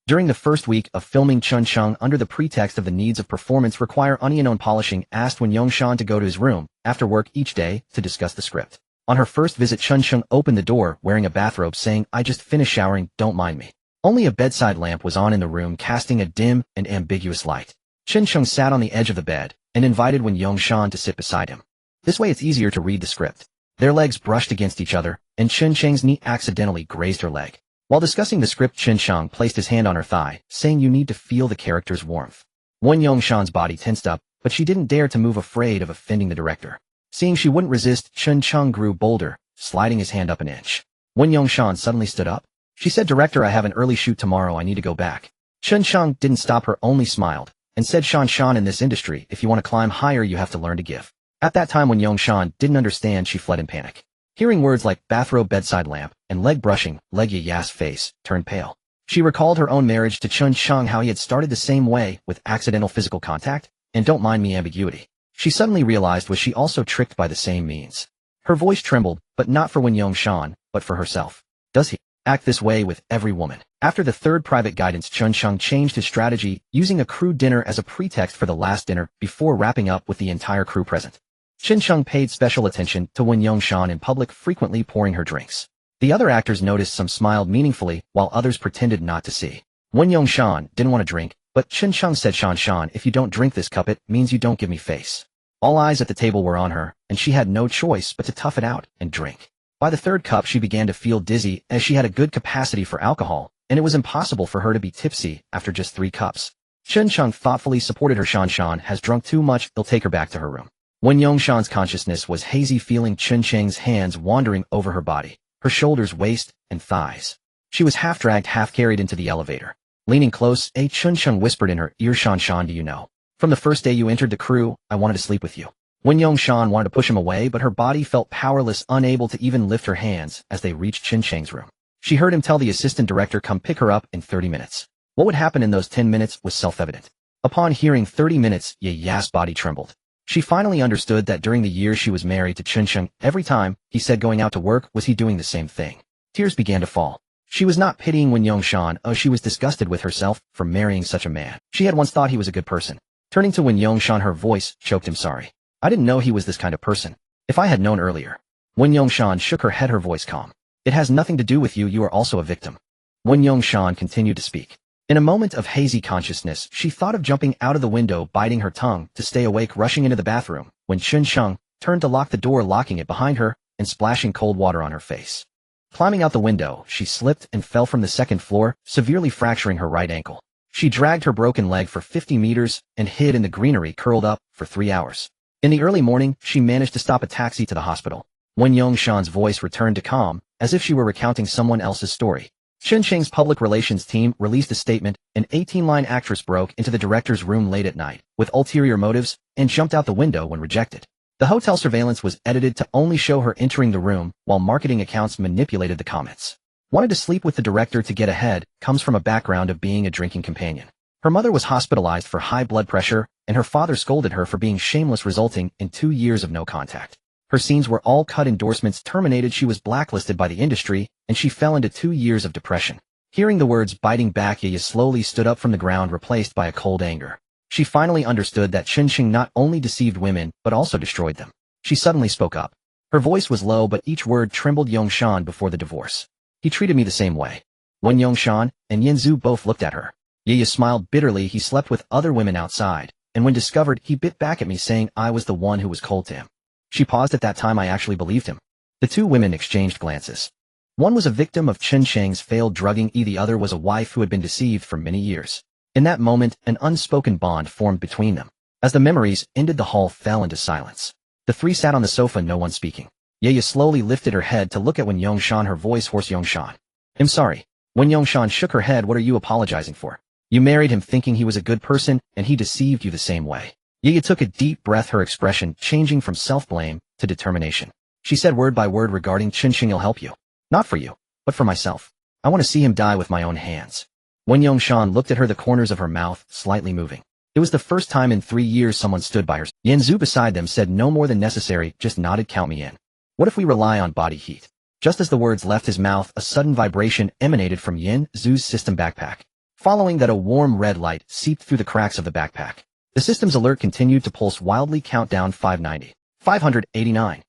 During the first week of filming, Qinsheng, under the pretext of the needs of performance require onion polishing, asked Wen Yongshan to go to his room after work each day to discuss the script. On her first visit, Qinsheng opened the door wearing a bathrobe, saying, "I just finished showering, don't mind me." Only a bedside lamp was on in the room, casting a dim and ambiguous light. Qinsheng sat on the edge of the bed and invited Wen Yongshan to sit beside him. This way it's easier to read the script. Their legs brushed against each other, and Qinsheng's knee accidentally grazed her leg. While discussing the script, Qinsheng placed his hand on her thigh, saying, "You need to feel the character's warmth." Wen Yongshan's body tensed up, but she didn't dare to move, afraid of offending the director. Seeing she wouldn't resist, Qinsheng grew bolder, sliding his hand up an inch. Wen Yongshan suddenly stood up. She said, "Director, I have an early shoot tomorrow. I need to go back." Qinsheng didn't stop her, only smiled, and said, Shan, in this industry, if you want to climb higher, you have to learn to give." At that time, when Yongshan didn't understand, she fled in panic. Hearing words like bathrobe, bedside lamp, and leg brushing, Yi's face turned pale. She recalled her own marriage to Qinsheng, how he had started the same way, with accidental physical contact, and "don't mind me" ambiguity. She suddenly realized, was she also tricked by the same means? Her voice trembled, but not for Wen Yongshan, but for herself. "Does he?" Act this way with every woman. After the third private guidance, Chun Sheng changed his strategy, using a crew dinner as a pretext for the last dinner before wrapping up with the entire crew present. Chun Sheng paid special attention to Wen Yongshan in public, frequently pouring her drinks. The other actors noticed, some smiled meaningfully, while others pretended not to see. Wen Yongshan didn't want to drink, but Chun Sheng said, Shan Shan, if you don't drink this cup, it means you don't give me face. All eyes at the table were on her, and she had no choice but to tough it out and drink. By the third cup she began to feel dizzy, as she had a good capacity for alcohol, and it was impossible for her to be tipsy after just 3 cups. Chun Sheng thoughtfully supported her. Shan Shan has drunk too much, they'll take her back to her room. Wen Yongshan's consciousness was hazy, feeling Chun Sheng's hands wandering over her body, her shoulders, waist, and thighs. She was half dragged, half carried into the elevator. Leaning close, Chun Sheng whispered in her ear, Shan Shan, do you know? From the first day you entered the crew, I wanted to sleep with you. Wen Yongshan wanted to push him away, but her body felt powerless, unable to even lift her hands as they reached Chun Sheng's room. She heard him tell the assistant director come pick her up in 30 minutes. What would happen in those 10 minutes was self-evident. Upon hearing 30 minutes, Ye Ya's body trembled. She finally understood that during the years she was married to Chun Sheng, every time he said going out to work, was he doing the same thing. Tears began to fall. She was not pitying Wen Yongshan, she was disgusted with herself for marrying such a man. She had once thought he was a good person. Turning to Wen Yongshan, her voice choked, him sorry. I didn't know he was this kind of person. If I had known earlier. Wen Yongshan shook her head, her voice calm. It has nothing to do with you, you are also a victim. Wen Yongshan continued to speak. In a moment of hazy consciousness, she thought of jumping out of the window, biting her tongue to stay awake, rushing into the bathroom, when Chun Sheng turned to lock the door, locking it behind her, and splashing cold water on her face. Climbing out the window, she slipped and fell from the 2nd floor, severely fracturing her right ankle. She dragged her broken leg for 50 meters and hid in the greenery, curled up, for 3 hours. In the early morning, she managed to stop a taxi to the hospital. Wen Yongshan's voice returned to calm, as if she were recounting someone else's story. Chun Sheng's public relations team released a statement. An 18-line actress broke into the director's room late at night, with ulterior motives, and jumped out the window when rejected. The hotel surveillance was edited to only show her entering the room, while marketing accounts manipulated the comments. Wanted to sleep with the director to get ahead, comes from a background of being a drinking companion. Her mother was hospitalized for high blood pressure, and her father scolded her for being shameless, resulting in 2 years of no contact. Her scenes were all cut, endorsements terminated, she was blacklisted by the industry, and she fell into 2 years of depression. Hearing the words biting back, Ye slowly stood up from the ground, replaced by a cold anger. She finally understood that Chun Sheng not only deceived women, but also destroyed them. She suddenly spoke up. Her voice was low, but each word trembled. Yongshan before the divorce. He treated me the same way. Wen Yongshan and Yanzu both looked at her. Ye smiled bitterly. He slept with other women outside, and when discovered, he bit back at me, saying I was the one who was cold to him. She paused. At that time I actually believed him. The 2 women exchanged glances. One was a victim of Chun Sheng's failed drugging, the other was a wife who had been deceived for many years. In that moment, an unspoken bond formed between them. As the memories ended, the hall fell into silence. The 3 sat on the sofa, no one speaking. Ye slowly lifted her head to look at Wen Yongshan, her voice hoarse. Yongshan. I'm sorry. Wen Yongshan shook her head. What are you apologizing for? You married him thinking he was a good person, and he deceived you the same way. Ye took a deep breath, her expression changing from self-blame to determination. She said word by word regarding Chun Sheng, he'll help you. Not for you, but for myself. I want to see him die with my own hands. Wen Yongshan looked at her, the corners of her mouth slightly moving. It was the first time in 3 years someone stood by her. Yanzu beside them said no more than necessary, just nodded. Count me in. What if we rely on body heat? Just as the words left his mouth, a sudden vibration emanated from Yanzu's system backpack. Following that, a warm red light seeped through the cracks of the backpack. The system's alert continued to pulse wildly. Countdown 590. 589.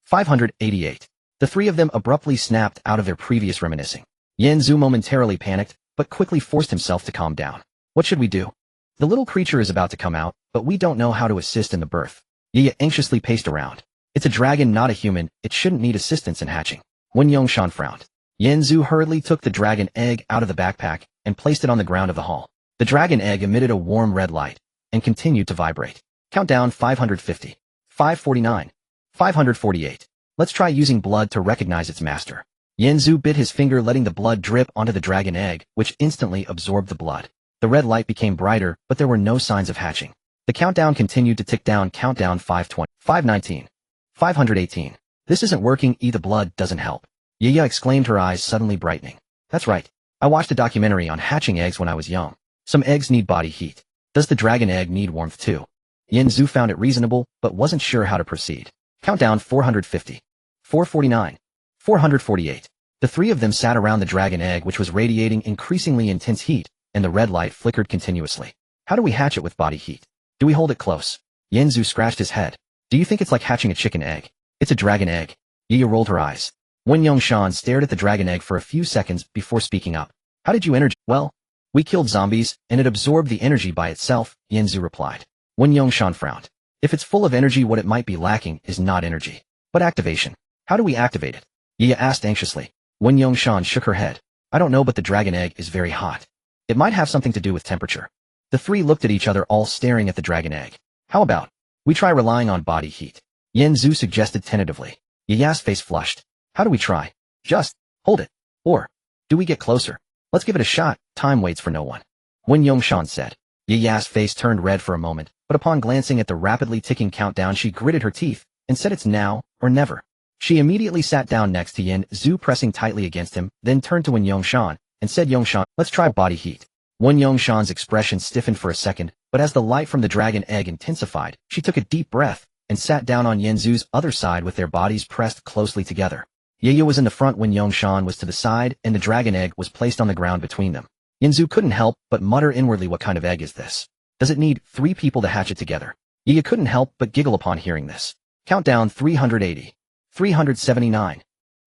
588. The 3 of them abruptly snapped out of their previous reminiscing. Yanzu momentarily panicked, but quickly forced himself to calm down. What should we do? The little creature is about to come out, but we don't know how to assist in the birth. Ye anxiously paced around. It's a dragon, not a human. It shouldn't need assistance in hatching. Wen Yongshan frowned. Yanzu hurriedly took the dragon egg out of the backpack and placed it on the ground of the hall. The dragon egg emitted a warm red light and continued to vibrate. Countdown 550. 549. 548. Let's try using blood to recognize its master. Yanzu bit his finger, letting the blood drip onto the dragon egg, which instantly absorbed the blood. The red light became brighter, but there were no signs of hatching. The countdown continued to tick down. Countdown 520. 519. 518. This isn't working. The blood doesn't help. Yiya exclaimed, her eyes suddenly brightening. That's right. I watched a documentary on hatching eggs when I was young. Some eggs need body heat. Does the dragon egg need warmth too? Yanzu found it reasonable, but wasn't sure how to proceed. Countdown 450. 449. 448. The three of them sat around the dragon egg, which was radiating increasingly intense heat, and the red light flickered continuously. How do we hatch it with body heat? Do we hold it close? Yanzu scratched his head. Do you think it's like hatching a chicken egg? It's a dragon egg. Yiya rolled her eyes. Wen Yongshan stared at the dragon egg for a few seconds before speaking up. How did you energy? Well, we killed zombies, and it absorbed the energy by itself, Yanzu replied. Wen Yongshan frowned. If it's full of energy, what it might be lacking is not energy, but activation. How do we activate it? Yiya asked anxiously. Wen Yongshan shook her head. I don't know, but the dragon egg is very hot. It might have something to do with temperature. The three looked at each other, all staring at the dragon egg. How about we try relying on body heat? Yanzu suggested tentatively. Yiya's face flushed. How do we try? Just hold it. Or do we get closer? Let's give it a shot. Time waits for no one. Wen Yongshan said. Yiya's face turned red for a moment, but upon glancing at the rapidly ticking countdown, she gritted her teeth and said it's now or never. She immediately sat down next to Yanzu, pressing tightly against him, then turned to Wen Yongshan and said, Yongshan, let's try body heat. Wen Yongshan's expression stiffened for a second, but as the light from the dragon egg intensified, she took a deep breath and sat down on Yanzu's other side with their bodies pressed closely together. Yiya was in the front, Wen Yongshan was to the side, and the dragon egg was placed on the ground between them. Yanzu couldn't help but mutter inwardly, what kind of egg is this? Does it need 3 people to hatch it together? Yiya couldn't help but giggle upon hearing this. Countdown 380. 379.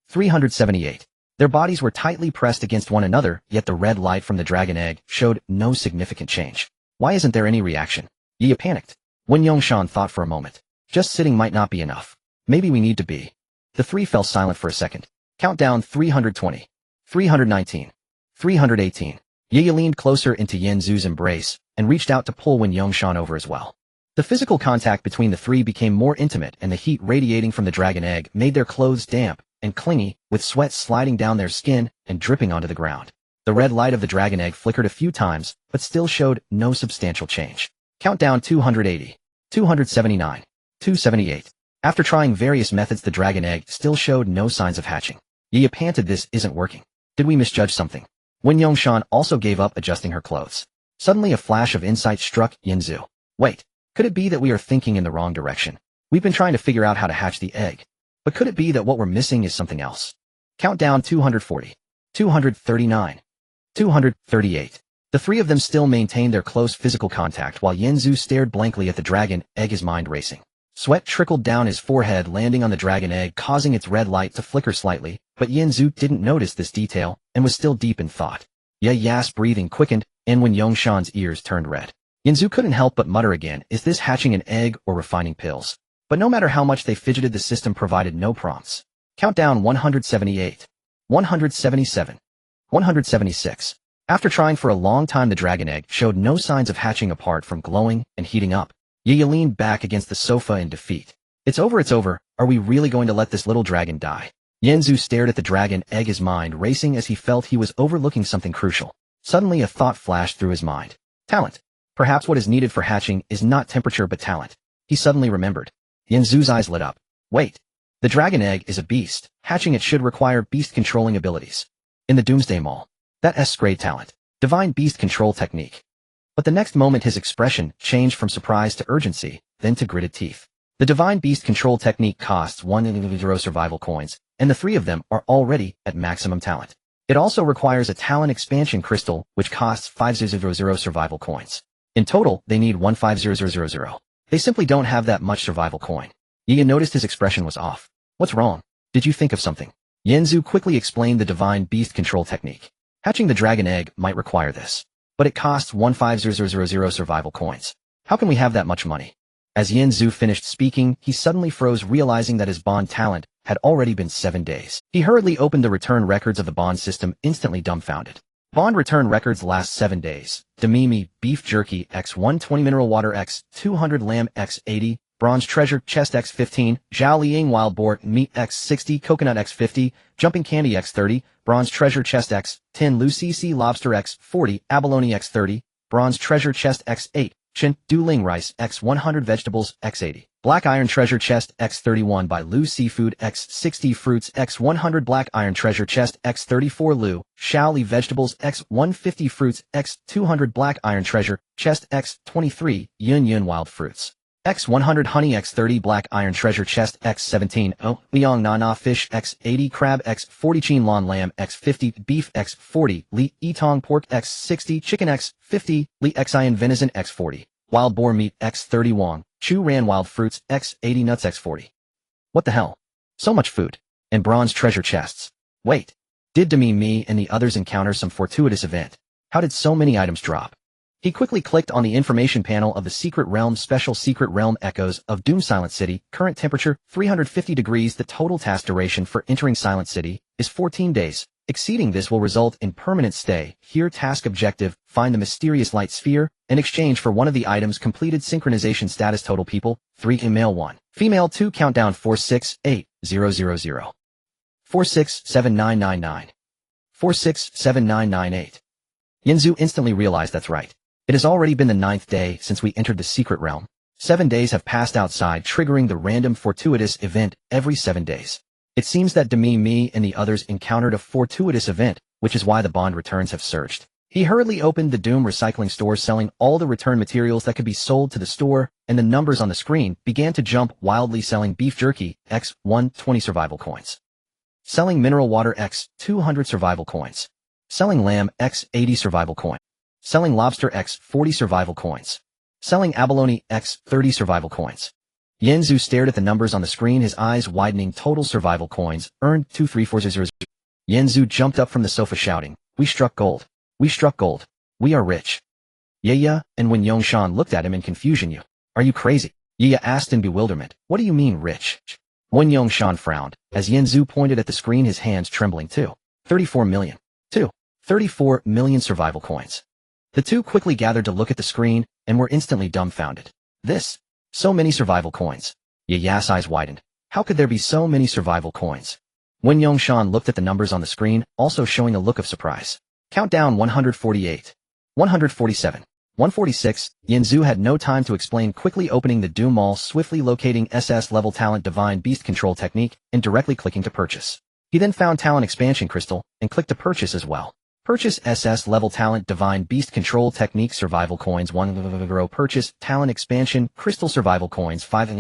378. Their bodies were tightly pressed against one another, yet the red light from the dragon egg showed no significant change. Why isn't there any reaction? Yiya panicked. Wen Yongshan thought for a moment. Just sitting might not be enough. Maybe we need to be. The three fell silent for a second. Countdown 320. 319. 318. Yiya leaned closer into Yanzu's embrace and reached out to pull Wen Yongshan over as well. The physical contact between the three became more intimate, and the heat radiating from the dragon egg made their clothes damp and clingy, with sweat sliding down their skin and dripping onto the ground. The red light of the dragon egg flickered a few times, but still showed no substantial change. Countdown 280. 279. 278. After trying various methods, the dragon egg still showed no signs of hatching. Yiya panted, this isn't working. Did we misjudge something? Wen Yongshan also gave up adjusting her clothes. Suddenly a flash of insight struck Yanzu. Wait, could it be that we are thinking in the wrong direction? We've been trying to figure out how to hatch the egg. But could it be that what we're missing is something else? Countdown 240. 239. 238. The three of them still maintained their close physical contact while Yanzu stared blankly at the dragon egg, his mind racing. Sweat trickled down his forehead, landing on the dragon egg, causing its red light to flicker slightly, but Yanzu didn't notice this detail and was still deep in thought. Yiya's breathing quickened, and when Yongshan's ears turned red, Yanzu couldn't help but mutter again, is this hatching an egg or refining pills? But no matter how much they fidgeted, the system provided no prompts. Countdown 178. 177. 176. After trying for a long time, the dragon egg showed no signs of hatching apart from glowing and heating up. Yiya leaned back against the sofa in defeat. It's over, it's over. Are we really going to let this little dragon die? Yanzu stared at the dragon egg, his mind racing as he felt he was overlooking something crucial. Suddenly a thought flashed through his mind. Talent. Perhaps what is needed for hatching is not temperature but talent. He suddenly remembered. Yanzu's eyes lit up. Wait. The dragon egg is a beast. Hatching it should require beast-controlling abilities. In the Doomsday Mall. That S-grade talent. Divine beast control technique. But the next moment his expression changed from surprise to urgency, then to gritted teeth. The divine beast control technique costs 1 survival coins, and the three of them are already at maximum talent. It also requires a talent expansion crystal, which costs 500 survival coins. In total, they need 150000. They simply don't have that much survival coin. Yiya noticed his expression was off. What's wrong? Did you think of something? Yanzu quickly explained the divine beast control technique. Hatching the dragon egg might require this. But it costs 1500 survival coins. How can we have that much money? As Yanzu finished speaking, he suddenly froze, realizing that his bond talent had already been 7 days. He hurriedly opened the return records of the bond system, instantly dumbfounded. Bond return records last 7 days. Damimi, beef jerky, x120 mineral water x200 lamb x80, bronze treasure chest x15, Zhao Liang wild boar meat x60, coconut x50, jumping candy x30, bronze treasure chest x10, Lucy lobster x40, abalone x30, bronze treasure chest x8, Chin Du-Ling rice x100, vegetables x80, black iron treasure chest x31 by Lu seafood x60, fruits x100, black iron treasure chest x34 Lu, Shaoli vegetables x150, fruits x200, black iron treasure chest x23, Yun wild fruits X100 honey, X30 black iron treasure chest, X17 Liang Nana fish, X80 crab, X40 Chin Lon lamb, X50 beef, X40 Li Etong pork, X60 chicken, X50 Li Xian venison, X40 wild boar meat, X30 Wang Chu Ran wild fruits, X80 nuts, X40. What the hell? So much food. And bronze treasure chests. Wait. Did me and the others encounter some fortuitous event? How did so many items drop? He quickly clicked on the information panel of the Secret Realm Special Secret Realm Echoes of Doom Silent City. Current temperature, 350 degrees. The total task duration for entering Silent City is 14 days. Exceeding this will result in permanent stay. Here task objective, find the mysterious light sphere, in exchange for one of the items completed. Synchronization status total people, 3 male 1. Female 2 countdown 4680000. 467999. 467998. Yinzu instantly realized that's right. It has already been the 9th day since we entered the secret realm. 7 days have passed outside, triggering the random fortuitous event every 7 days. It seems that me and the others encountered a fortuitous event, which is why the bond returns have surged. He hurriedly opened the Doom recycling store, selling all the return materials that could be sold to the store, and the numbers on the screen began to jump wildly. Selling beef jerky, X120 survival coins. Selling mineral water, X200 survival coins. Selling lamb, X80 survival coin. Selling lobster, X40 survival coins. Selling abalone, X30 survival coins. Yinzu stared at the numbers on the screen, his eyes widening. Total survival coins earned 23400. Yinzu jumped up from the sofa shouting, "We struck gold. We struck gold. We are rich." Yeah, and when Yongshan looked at him in confusion, "Are you crazy?" Yaya asked in bewilderment. "What do you mean rich?" When Yongshan frowned, as Yinzu pointed at the screen, his hands trembling too. 34 million. 34 million survival coins. The two quickly gathered to look at the screen, and were instantly dumbfounded. This? So many survival coins. Yaya's eyes widened. How could there be so many survival coins? When Yongshan looked at the numbers on the screen, also showing a look of surprise. Countdown 148. 147. 146. Yinzu had no time to explain, quickly opening the Doom Mall, swiftly locating SS level talent divine beast control technique, and directly clicking to purchase. He then found talent expansion crystal, and clicked to purchase as well. Purchase SS level talent divine beast control technique survival coins 1. Purchase talent expansion crystal survival coins 5.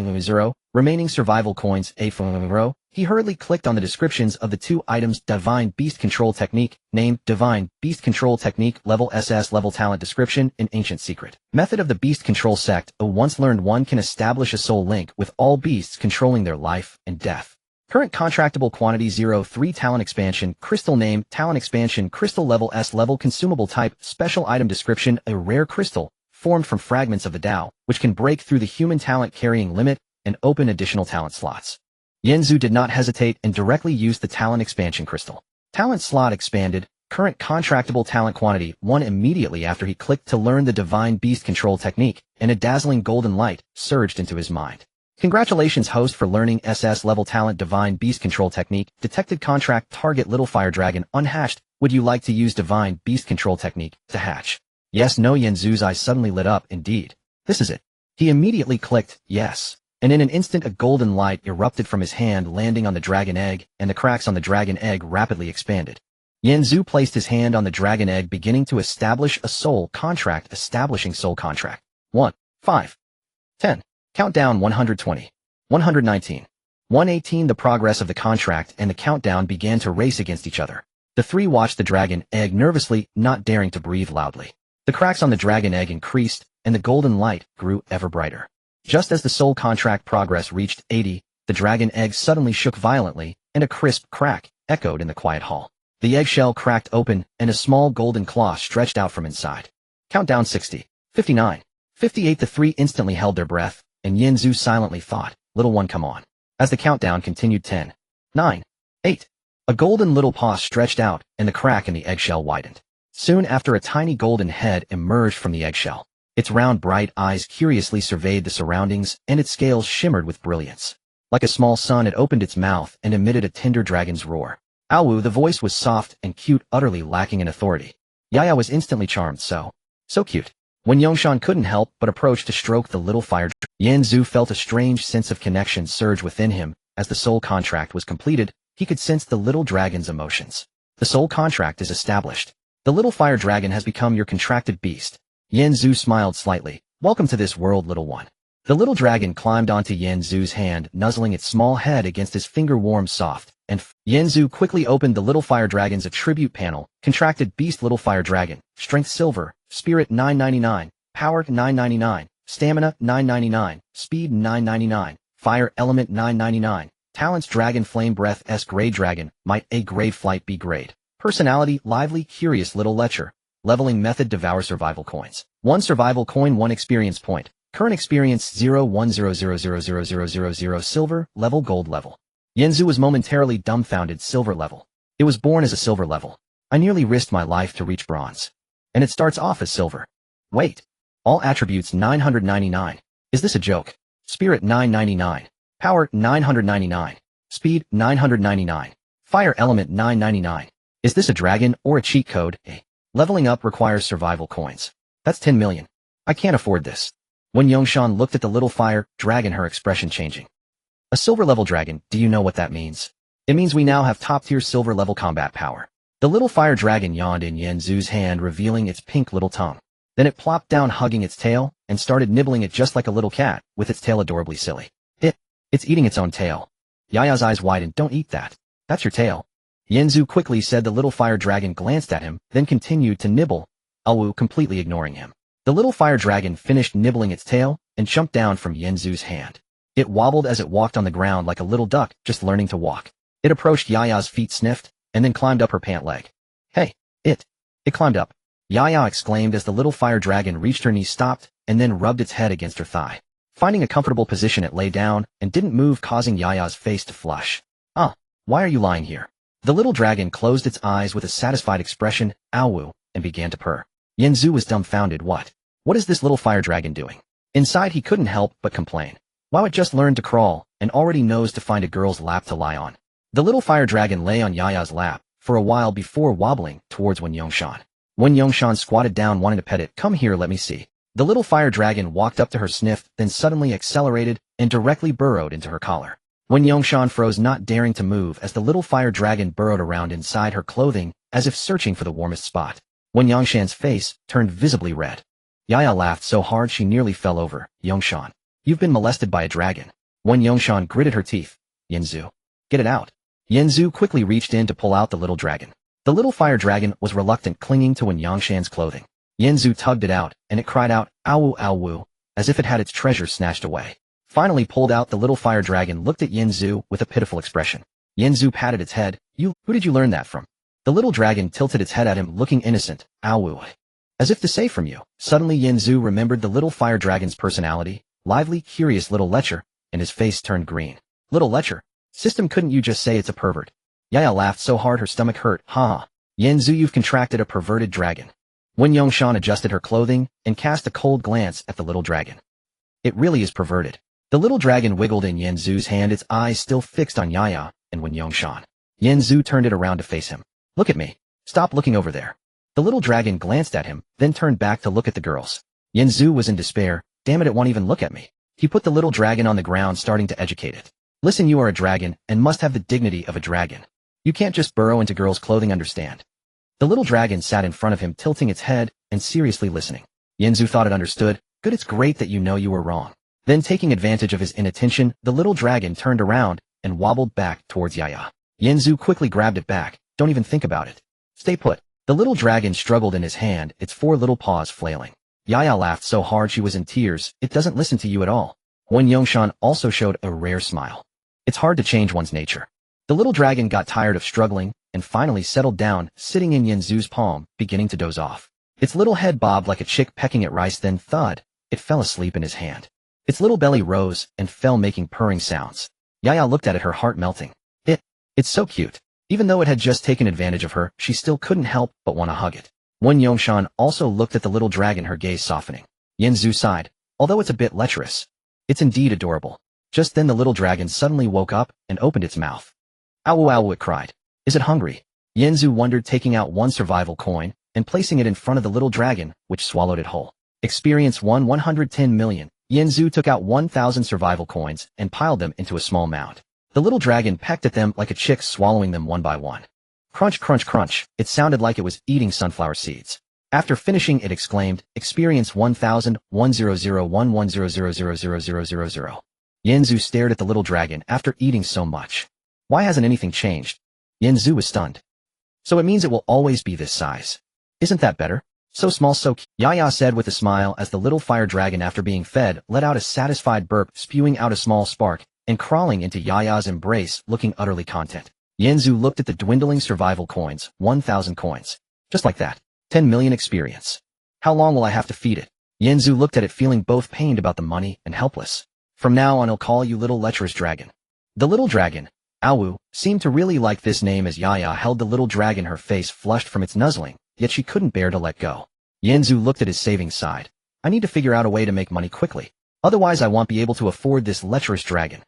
Remaining survival coins 8. He hurriedly clicked on the descriptions of the two items. Divine beast control technique, name divine beast control technique, level SS level talent description, an ancient secret. Method of the beast control sect. Once learned, one can establish a soul link with all beasts, controlling their life and death. Current contractable quantity 0.3 talent expansion crystal, name talent expansion crystal, level S level, consumable type special item description, a rare crystal formed from fragments of the Tao, which can break through the human talent carrying limit and open additional talent slots. Yinzu did not hesitate and directly used the talent expansion crystal. Talent slot expanded. Current contractable talent quantity 1. Immediately after he clicked to learn the divine beast control technique, and a dazzling golden light surged into his mind. Congratulations, host, for learning SS level talent divine beast control technique. Detected contract target little fire dragon unhatched. Would you like to use divine beast control technique to hatch? Yes, no. Yinzu's eyes suddenly lit up. Indeed. This is it. He immediately clicked yes. And in an instant a golden light erupted from his hand, landing on the dragon egg, and the cracks on the dragon egg rapidly expanded. Yinzu placed his hand on the dragon egg, beginning to establish a soul contract. Establishing soul contract. 1. 5. 10. Countdown 120. 119. 118. The progress of the contract and the countdown began to race against each other. The three watched the dragon egg nervously, not daring to breathe loudly. The cracks on the dragon egg increased, and the golden light grew ever brighter. Just as the soul contract progress reached 80, the dragon egg suddenly shook violently, and a crisp crack echoed in the quiet hall. The eggshell cracked open, and a small golden claw stretched out from inside. Countdown 60. 59. 58. The three instantly held their breath, and Yinzu silently thought, "Little one, come on." As the countdown continued, 10. 9. 8. A golden little paw stretched out, and the crack in the eggshell widened. Soon after, a tiny golden head emerged from the eggshell. Its round bright eyes curiously surveyed the surroundings, and its scales shimmered with brilliance. Like a small sun, it opened its mouth and emitted a tender dragon's roar. Awu, the voice was soft and cute, utterly lacking in authority. Yaya was instantly charmed. So cute. When Yongshan couldn't help but approach to stroke the little fire dragon, Yinzu felt a strange sense of connection surge within him. As the soul contract was completed, he could sense the little dragon's emotions. The soul contract is established. The little fire dragon has become your contracted beast. Yinzu smiled slightly. Welcome to this world, little one. The little dragon climbed onto Yanzu's hand, nuzzling its small head against his finger warm soft, and Yanzu quickly opened the little fire dragon's attribute panel, contracted beast little fire dragon, strength silver, spirit 999, power 999, stamina 999, speed 999, fire element 999, talents dragon flame breath S grade dragon, might A grade flight B grade, personality lively curious little lecher, leveling method devour survival coins, 1 survival coin 1 experience point, current experience 010000000 silver, level gold level. Yanzu was momentarily dumbfounded silver level. It was born as a silver level. I nearly risked my life to reach bronze. And it starts off as silver. Wait. All attributes 999. Is this a joke? Spirit 999. Power 999. Speed 999. Fire element 999. Is this a dragon or a cheat code? Leveling up requires survival coins. That's 10 million. I can't afford this. When Yongshan looked at the little fire dragon, her expression changing. A silver level dragon, do you know what that means? It means we now have top tier silver level combat power. The little fire dragon yawned in Yanzu's hand, revealing its pink little tongue. Then it plopped down, hugging its tail, and started nibbling it just like a little cat, with its tail adorably silly. It's eating its own tail. Yaya's eyes widened. Don't eat that. That's your tail. Yanzu quickly said. The little fire dragon glanced at him, then continued to nibble, Alwu completely ignoring him. The little fire dragon finished nibbling its tail, and jumped down from Yanzu's hand. It wobbled as it walked on the ground like a little duck, just learning to walk. It approached Yaya's feet, sniffed, and then climbed up her pant leg. Hey, it climbed up. Yaya exclaimed as the little fire dragon reached her knee, stopped, and then rubbed its head against her thigh. Finding a comfortable position, it lay down, and didn't move, causing Yaya's face to flush. Why are you lying here? The little dragon closed its eyes with a satisfied expression, Alwu, and began to purr. Yanzu was dumbfounded. What is this little fire dragon doing? Inside he couldn't help but complain. Wow, it just learned to crawl, and already knows to find a girl's lap to lie on. The little fire dragon lay on Yaya's lap for a while before wobbling towards Wen Yongshan. Wen Yongshan squatted down, wanting to pet it. Come here, let me see. The little fire dragon walked up to her, sniffed, then suddenly accelerated and directly burrowed into her collar. Wen Yongshan froze, not daring to move, as the little fire dragon burrowed around inside her clothing, as if searching for the warmest spot. Wen Yongshan's face turned visibly red. Yaya laughed so hard she nearly fell over. Yongshan, you've been molested by a dragon. Wen Yongshan gritted her teeth. Yanzu, get it out. Yanzu quickly reached in to pull out the little dragon. The little fire dragon was reluctant, clinging to Wen Yongshan's clothing. Yanzu tugged it out, and it cried out, Awu Awu, as if it had its treasure snatched away. Finally pulled out, the little fire dragon looked at Yanzu with a pitiful expression. Yanzu patted its head. Who did you learn that from? The little dragon tilted its head at him, looking innocent. Awu. As if to say, from you. Suddenly Yanzu remembered the little fire dragon's personality, lively, curious little lecher, and his face turned green. Little lecher? System, couldn't you just say it's a pervert? Yaya laughed so hard her stomach hurt. Ha. Yanzu, you've contracted a perverted dragon. Wen Yongshan adjusted her clothing and cast a cold glance at the little dragon. It really is perverted. The little dragon wiggled in Yanzu's hand, its eyes still fixed on Yaya and Wen Yongshan. Yanzu turned it around to face him. Look at me. Stop looking over there. The little dragon glanced at him, then turned back to look at the girls. Yanzu was in despair. Damn it won't even look at me. He put the little dragon on the ground, starting to educate it. Listen, you are a dragon and must have the dignity of a dragon. You can't just burrow into girls' clothing, understand? The little dragon sat in front of him, tilting its head and seriously listening. Yanzu thought it understood. Good, it's great that you know you were wrong. Then, taking advantage of his inattention, the little dragon turned around and wobbled back towards Yaya. Yanzu quickly grabbed it back. Don't even think about it. Stay put. The little dragon struggled in his hand, its 4 little paws flailing. Yaya laughed so hard she was in tears. It doesn't listen to you at all. Wen Yongshan also showed a rare smile. It's hard to change one's nature. The little dragon got tired of struggling and finally settled down, sitting in Yanzu's palm, beginning to doze off. Its little head bobbed like a chick pecking at rice, then thud, it fell asleep in his hand. Its little belly rose and fell, making purring sounds. Yaya looked at it, her heart melting. It's so cute. Even though it had just taken advantage of her, she still couldn't help but want to hug it. Wen Yongshan also looked at the little dragon, her gaze softening. Yanzu sighed. Although it's a bit lecherous, it's indeed adorable. Just then the little dragon suddenly woke up and opened its mouth. Ow, ow, it cried. Is it hungry? Yanzu wondered, taking out 1 survival coin and placing it in front of the little dragon, which swallowed it whole. Experience 110 million. Yanzu took out 1,000 survival coins and piled them into a small mound. The little dragon pecked at them like a chick, swallowing them one by one. Crunch, crunch, crunch. It sounded like it was eating sunflower seeds. After finishing it exclaimed, experience 1000-100-11000000000. Yanzu stared at the little dragon after eating so much. Why hasn't anything changed? Yanzu was stunned. So it means it will always be this size. Isn't that better? So small, so cute. Yaya said with a smile as the little fire dragon, after being fed, let out a satisfied burp, spewing out a small spark, and crawling into Yaya's embrace, looking utterly content. Yanzu looked at the dwindling survival coins, 1,000 coins. Just like that. 10 million experience. How long will I have to feed it? Yanzu looked at it, feeling both pained about the money and helpless. From now on I'll call you little lecherous dragon. The little dragon, Awu, seemed to really like this name as Yaya held the little dragon, her face flushed from its nuzzling, yet she couldn't bear to let go. Yanzu looked at his savings side. I need to figure out a way to make money quickly. Otherwise I won't be able to afford this lecherous dragon.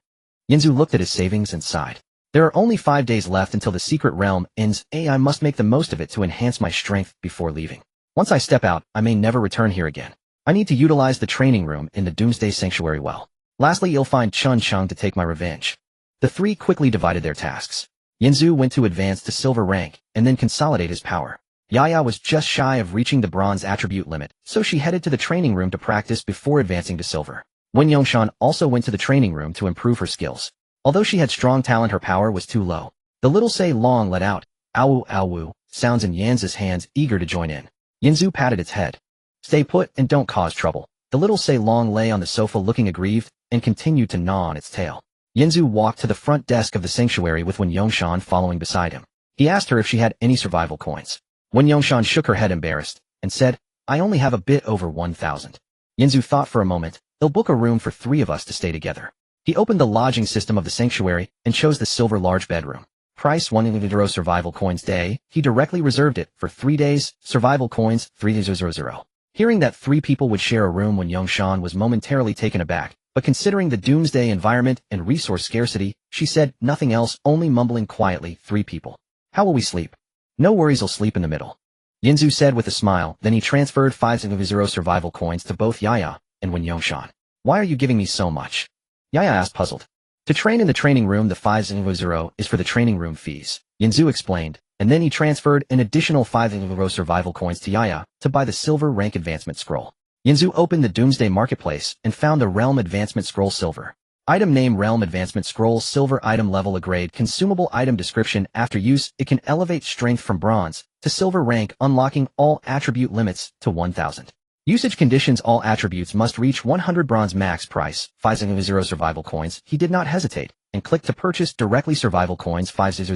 Yanzu looked at his savings and sighed. There are only 5 days left until the secret realm ends. I must make the most of it to enhance my strength before leaving. Once I step out, I may never return here again. I need to utilize the training room in the Doomsday Sanctuary well. Lastly, you'll find Chun Chung to take my revenge. The three quickly divided their tasks. Yanzu went to advance to silver rank and then consolidate his power. Yaya was just shy of reaching the bronze attribute limit, so she headed to the training room to practice before advancing to silver. Wen Yongshan also went to the training room to improve her skills. Although she had strong talent, her power was too low. The little Sei Long let out, "Ow, ow," sounds in Yanzu's hands, eager to join in. Yanzu patted its head. Stay put and don't cause trouble. The little Sei Long lay on the sofa looking aggrieved and continued to gnaw on its tail. Yanzu walked to the front desk of the sanctuary with Wen Yongshan following beside him. He asked her if she had any survival coins. Wen Yongshan shook her head embarrassed and said, I only have a bit over 1,000. Yanzu thought for a moment. They'll book a room for 3 of us to stay together. He opened the lodging system of the sanctuary and chose the silver large bedroom. Price 100 survival coins day. He directly reserved it for 3 days, survival coins 3000. Hearing that 3 people would share a room, Wen Yongshan was momentarily taken aback, but considering the doomsday environment and resource scarcity, she said nothing else, only mumbling quietly, 3 people. How will we sleep? No worries, I'll sleep in the middle. Yanzu said with a smile, then he transferred 500 survival coins to both Yaya and Wen Yongshan. Why are you giving me so much? Yaya asked, puzzled. To train in the training room, the 500 is for the training room fees, Yanzu explained, and then he transferred an additional 500 survival coins to Yaya to buy the silver rank advancement scroll. Yanzu opened the Doomsday Marketplace and found the Realm Advancement Scroll Silver. Item name Realm Advancement Scroll Silver. Item level a grade. Consumable item description. After use, it can elevate strength from bronze to silver rank, unlocking all attribute limits to 1,000. Usage conditions. All attributes must reach 100 bronze. Max price 500 survival coins. He did not hesitate and clicked to purchase directly survival coins 500.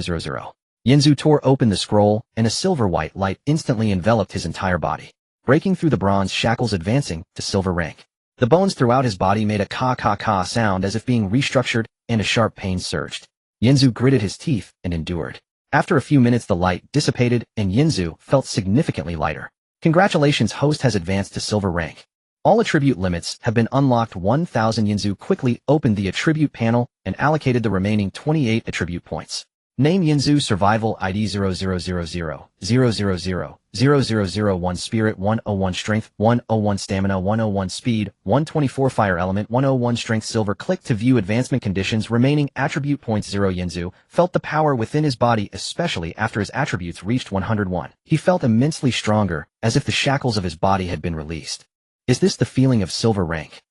Yanzu tore open the scroll and a silver white light instantly enveloped his entire body, breaking through the bronze shackles, advancing to silver rank. The bones throughout his body made a ka-ka-ka sound as if being restructured, and a sharp pain surged. Yanzu gritted his teeth and endured. After a few minutes the light dissipated and Yanzu felt significantly lighter. Congratulations, host has advanced to silver rank. All attribute limits have been unlocked 1,000. Yanzu quickly opened the attribute panel and allocated the remaining 28 attribute points. Name Yanzu Survival ID 0000000001 Spirit 101 Strength 101 Stamina 101 Speed 124 Fire Element 101 Strength Silver. Click to view advancement conditions. Remaining attribute points 0. Yanzu felt the power within his body, especially after his attributes reached 101. He felt immensely stronger, as if the shackles of his body had been released. Is this the feeling of silver rank?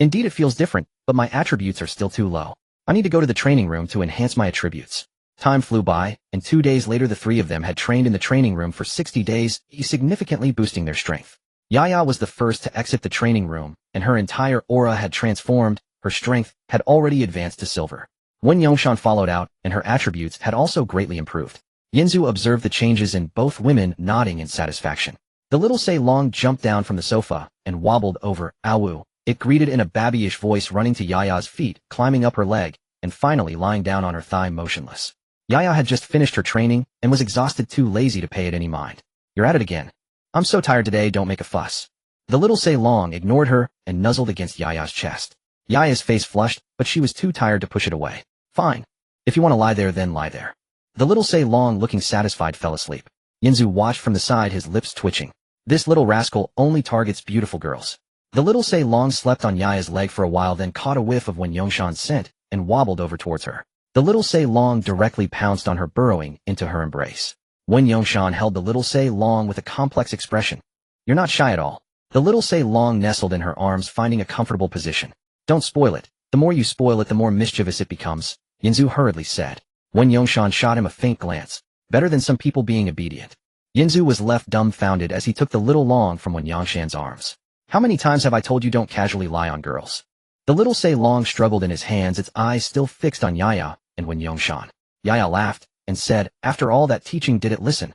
Indeed, it feels different, but my attributes are still too low. I need to go to the training room to enhance my attributes. Time flew by, and 2 days later the 3 of them had trained in the training room for 60 days, significantly boosting their strength. Yaya was the first to exit the training room, and her entire aura had transformed. Her strength had already advanced to silver. Wen Yongshan followed out, and her attributes had also greatly improved. Yanzu observed the changes in both women, nodding in satisfaction. The little Sei Long jumped down from the sofa and wobbled over. Awu. It greeted in a babyish voice, running to Yaya's feet, climbing up her leg, and finally lying down on her thigh motionless. Yaya had just finished her training and was exhausted, too lazy to pay it any mind. You're at it again. I'm so tired today, don't make a fuss. The little Sei Long ignored her and nuzzled against Yaya's chest. Yaya's face flushed, but she was too tired to push it away. Fine. If you want to lie there, then lie there. The little Sei Long, looking satisfied, fell asleep. Yanzu watched from the side, his lips twitching. This little rascal only targets beautiful girls. The little Sei Long slept on Yaya's leg for a while, then caught a whiff of Wen Yongshan's scent and wobbled over towards her. The little Sei Long directly pounced on her, burrowing into her embrace. Wen Yongshan held the little Sei Long with a complex expression, You're not shy at all. The little Sei Long nestled in her arms, finding a comfortable position. Don't spoil it. The more you spoil it, the more mischievous it becomes, Yinzu hurriedly said. Wen Yongshan shot him a faint glance. Better than some people being obedient. Yinzu was left dumbfounded as he took the little Long from Wen Yongshan's arms. How many times have I told you don't casually lie on girls? The little Sei Long struggled in his hands, its eyes still fixed on Yaya and Wen Yongshan. Yaya laughed and said, after all that teaching, did it listen?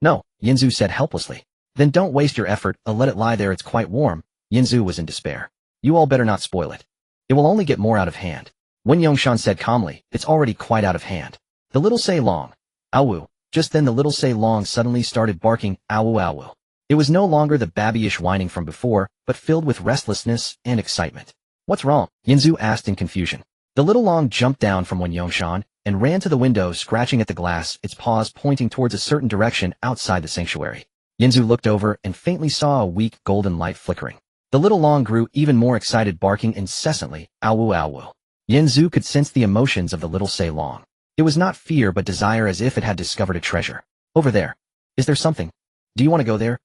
No, Yinzu said helplessly. Then don't waste your effort, let it lie there, it's quite warm. Yinzu was in despair. You all better not spoil it. It will only get more out of hand. Wen Yongshan said calmly, it's already quite out of hand. The little Sei Long. Ow. Just then the little Sei Long suddenly started barking, ow ow. It was no longer the babyish whining from before, but filled with restlessness and excitement. What's wrong? Yinzu asked in confusion. The little Long jumped down from Wen Yongshan and ran to the window, scratching at the glass, its paws pointing towards a certain direction outside the sanctuary. Yinzu looked over and faintly saw a weak golden light flickering. The little Long grew even more excited, barking incessantly, ow ow. Yinzu could sense the emotions of the little Sei Long. It was not fear but desire, as if it had discovered a treasure. Over there. Is there something? Do you want to go there?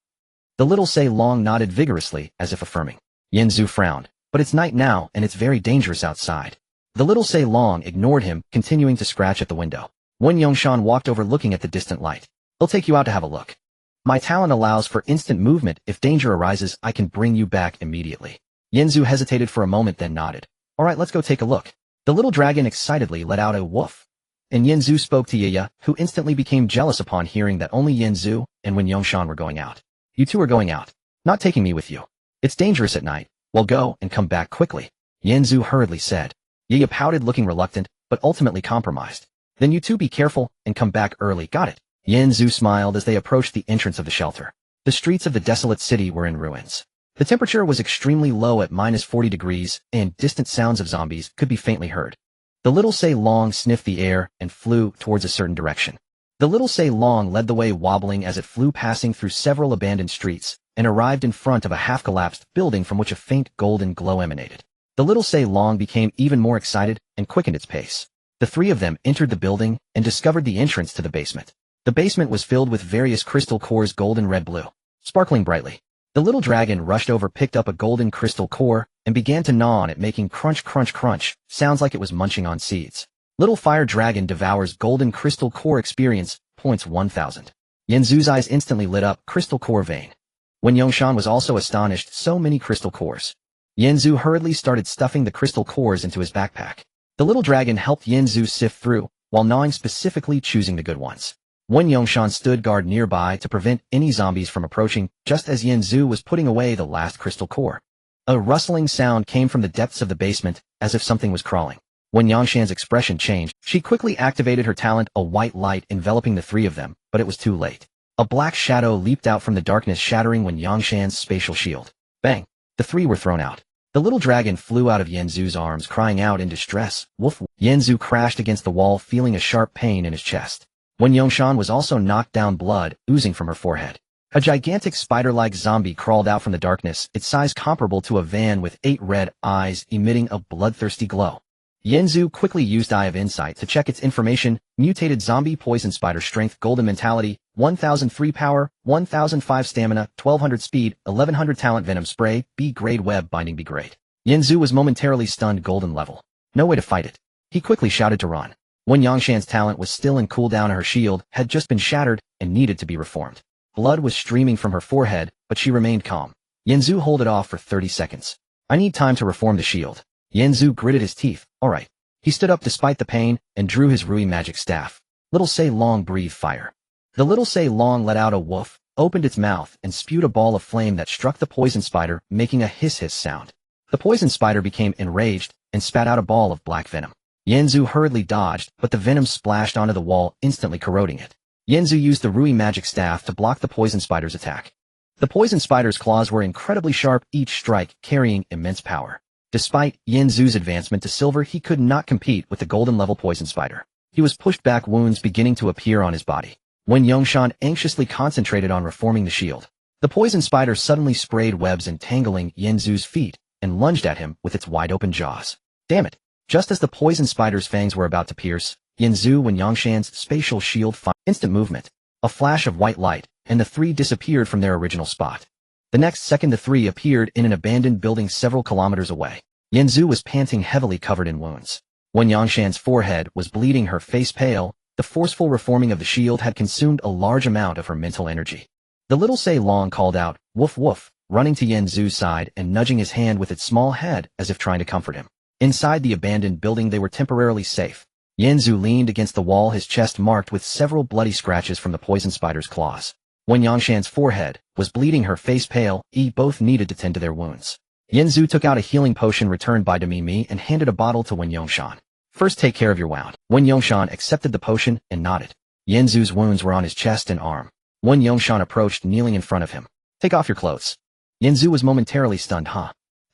The little Sei Long nodded vigorously, as if affirming. Yinzu frowned. But it's night now, and it's very dangerous outside. The little Sei Long ignored him, continuing to scratch at the window. Wen Yongshan walked over, looking at the distant light. I'll take you out to have a look. My talent allows for instant movement. If danger arises, I can bring you back immediately. Yinzu hesitated for a moment, then nodded. All right, let's go take a look. The little dragon excitedly let out a woof. And Yinzu spoke to Yaya, who instantly became jealous upon hearing that only Yinzu and Wen Yongshan were going out. You two are going out. Not taking me with you. It's dangerous at night. Well, go and come back quickly. Yinzu hurriedly said. Yaya pouted, looking reluctant, but ultimately compromised. Then you two be careful and come back early, got it? Yinzu smiled as they approached the entrance of the shelter. The streets of the desolate city were in ruins. The temperature was extremely low at -40 degrees, and distant sounds of zombies could be faintly heard. The little Sei Long sniffed the air and flew towards a certain direction. The little Sei Long led the way, wobbling as it flew, passing through several abandoned streets, and arrived in front of a half-collapsed building from which a faint golden glow emanated. The little Sei Long became even more excited and quickened its pace. The three of them entered the building and discovered the entrance to the basement. The basement was filled with various crystal cores, golden, red, blue, sparkling brightly. The little dragon rushed over, picked up a golden crystal core, and began to gnaw on it, making crunch crunch crunch, sounds like it was munching on seeds. Little fire dragon devours golden crystal core, experience points 1000. Yinzu's eyes instantly lit up, crystal core vein. Wen Yongshan was also astonished, so many crystal cores. Yinzu hurriedly started stuffing the crystal cores into his backpack. The little dragon helped Yinzu sift through, while gnawing, specifically choosing the good ones. Wen Yongshan stood guard nearby to prevent any zombies from approaching, just as Yinzu was putting away the last crystal core. A rustling sound came from the depths of the basement, as if something was crawling. When Yongshan's expression changed, she quickly activated her talent, a white light enveloping the three of them, but it was too late. A black shadow leaped out from the darkness, shattering Wen Yongshan's spatial shield. Bang! The three were thrown out. The little dragon flew out of Yinzu's arms, crying out in distress. Woof! Yinzu crashed against the wall, feeling a sharp pain in his chest. Wen Yongshan was also knocked down, blood oozing from her forehead. A gigantic spider-like zombie crawled out from the darkness, its size comparable to a van, with 8 red eyes emitting a bloodthirsty glow. Yinzu quickly used Eye of Insight to check its information. Mutated zombie, poison spider, strength, golden mentality, 1003 power, 1005 stamina, 1200 speed, 1100 talent, venom spray, B grade, web binding, B grade. Yinzu was momentarily stunned, golden level. No way to fight it. He quickly shouted to run. Wen Yongshan's talent was still in cooldown, her shield had just been shattered and needed to be reformed. Blood was streaming from her forehead, but she remained calm. Yinzu held it off for 30 seconds. I need time to reform the shield. Yinzu gritted his teeth. Alright. He stood up despite the pain and drew his Rui magic staff. Little Sei Long breathed fire. The little Sei Long let out a woof, opened its mouth, and spewed a ball of flame that struck the poison spider, making a hiss-hiss sound. The poison spider became enraged and spat out a ball of black venom. Yinzu hurriedly dodged, but the venom splashed onto the wall, instantly corroding it. Yinzu used the Rui magic staff to block the poison spider's attack. The poison spider's claws were incredibly sharp, each strike carrying immense power. Despite Yinzu's advancement to silver, he could not compete with the golden-level poison spider. He was pushed back, wounds beginning to appear on his body. Wen Yongshan anxiously concentrated on reforming the shield. The poison spider suddenly sprayed webs, entangling Yinzu's feet, and lunged at him with its wide-open jaws. Damn it! Just as the poison spider's fangs were about to pierce, Yinzu Wen Yongshan's spatial shield fired instant movement. A flash of white light, and the three disappeared from their original spot. The next second the three appeared in an abandoned building several kilometers away. Yanzu was panting heavily, covered in wounds. Wen Yongshan's forehead was bleeding, her face pale. The forceful reforming of the shield had consumed a large amount of her mental energy. The little Sei Long called out, "Woof woof," running to Yanzu's side and nudging his hand with its small head as if trying to comfort him. Inside the abandoned building they were temporarily safe. Yanzu leaned against the wall, his chest marked with several bloody scratches from the poison spider's claws. Wen Yongshan's forehead was bleeding, her face pale. Both needed to tend to their wounds. Yanzu took out a healing potion returned by Demi Mi and handed a bottle to Wen Yongshan. "First take care of your wound." Wen Yongshan accepted the potion and nodded. Yanzu's wounds were on his chest and arm. Wen Yongshan approached, kneeling in front of him. "Take off your clothes." Yanzu was momentarily stunned.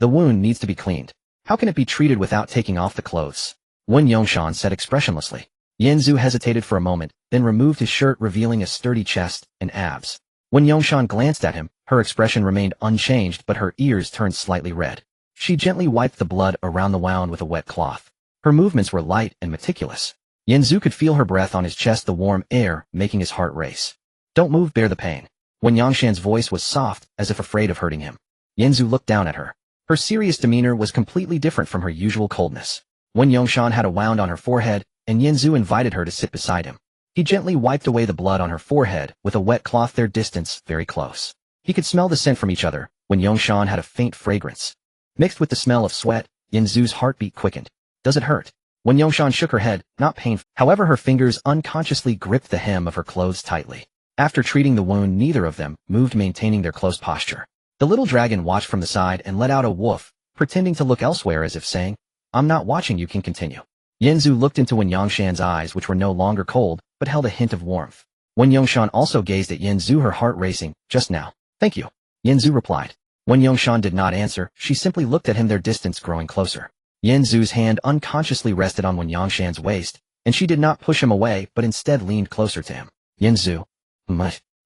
The wound needs to be cleaned. How can it be treated without taking off the clothes? Wen Yongshan said expressionlessly. Yanzu hesitated for a moment, then removed his shirt, revealing a sturdy chest and abs. When Yongshan glanced at him, her expression remained unchanged, but her ears turned slightly red. She gently wiped the blood around the wound with a wet cloth. Her movements were light and meticulous. Yanzu could feel her breath on his chest, the warm air making his heart race. "Don't move, bear the pain." When Yongshan's voice was soft, as if afraid of hurting him. Yanzu looked down at her. Her serious demeanor was completely different from her usual coldness. When Yongshan had a wound on her forehead, and Yanzu invited her to sit beside him. He gently wiped away the blood on her forehead with a wet cloth, their distance very close. He could smell the scent from each other, when Yongshan had a faint fragrance. Mixed with the smell of sweat, Yanzu's heartbeat quickened. "Does it hurt?" When Yongshan shook her head, "Not painful." However, her fingers unconsciously gripped the hem of her clothes tightly. After treating the wound, neither of them moved, maintaining their close posture. The little dragon watched from the side and let out a woof, pretending to look elsewhere as if saying, "I'm not watching, you can continue." Yanzu looked into Wen Yongshan's eyes, which were no longer cold, but held a hint of warmth. Wen Yongshan also gazed at Yanzu, her heart racing. "Just now." "Thank you," Yanzu replied. Wen Yongshan did not answer, she simply looked at him, their distance growing closer. Yanzu's hand unconsciously rested on Wen Yongshan's waist, and she did not push him away, but instead leaned closer to him. "Yanzu,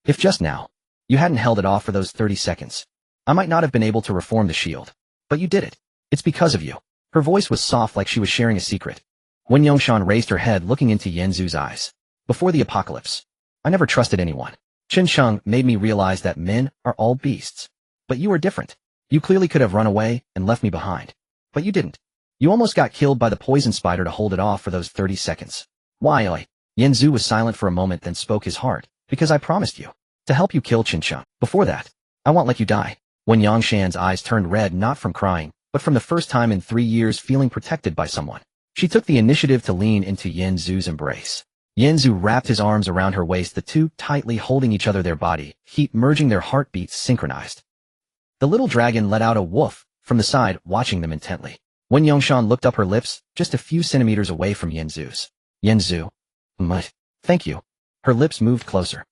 if just now, you hadn't held it off for those 30 seconds, I might not have been able to reform the shield. But you did it. It's because of you." Her voice was soft, like she was sharing a secret. Wen Yongshan raised her head, looking into Yanzu's eyes. "Before the apocalypse, I never trusted anyone. Chen Sheng made me realize that men are all beasts. But you are different. You clearly could have run away and left me behind. But you didn't. You almost got killed by the poison spider to hold it off for those 30 seconds. Why?" Yanzu was silent for a moment, then spoke his heart. "Because I promised you to help you kill Chen Sheng. Before that, I won't let you die." Wen Yongshan's eyes turned red, not from crying, but from the first time in 3 years feeling protected by someone. She took the initiative to lean into Yanzu's embrace. Yanzu wrapped his arms around her waist, the two tightly holding each other, their body heat merging, their heartbeats synchronized. The little dragon let out a woof from the side, watching them intently. Wen Yongshan looked up, her lips just a few centimeters away from Yanzu's. "Yanzu, thank you." Her lips moved closer.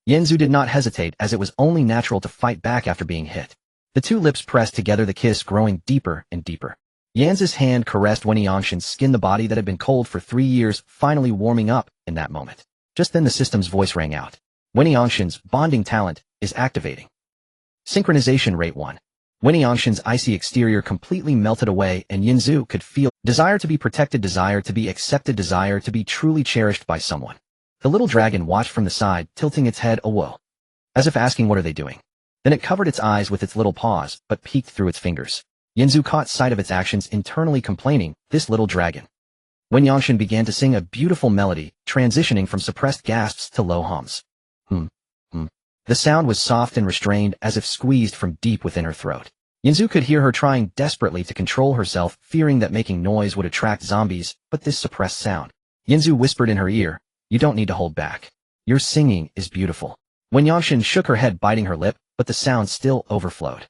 Yanzu did not hesitate, as it was only natural to fight back after being hit. The two lips pressed together, the kiss growing deeper and deeper. Yanzu's hand caressed Wen Yongshan's skin, the body that had been cold for 3 years, finally warming up in that moment. Just then the system's voice rang out. Wen Yongshan's bonding talent is activating. Synchronization rate 1. Wen Yongshan's icy exterior completely melted away, and Yanzu could feel desire to be protected, desire to be accepted, desire to be truly cherished by someone. The little dragon watched from the side, tilting its head away, as if asking, "What are they doing?" Then it covered its eyes with its little paws, but peeked through its fingers. Yanzu caught sight of its actions, internally complaining, "This little dragon." Wen Yongshan began to sing a beautiful melody, transitioning from suppressed gasps to low hums. The sound was soft and restrained, as if squeezed from deep within her throat. Yanzu could hear her trying desperately to control herself, fearing that making noise would attract zombies, but this suppressed sound. Yanzu whispered in her ear, "You don't need to hold back. Your singing is beautiful." Wen Yongshan shook her head, biting her lip, but the sound still overflowed.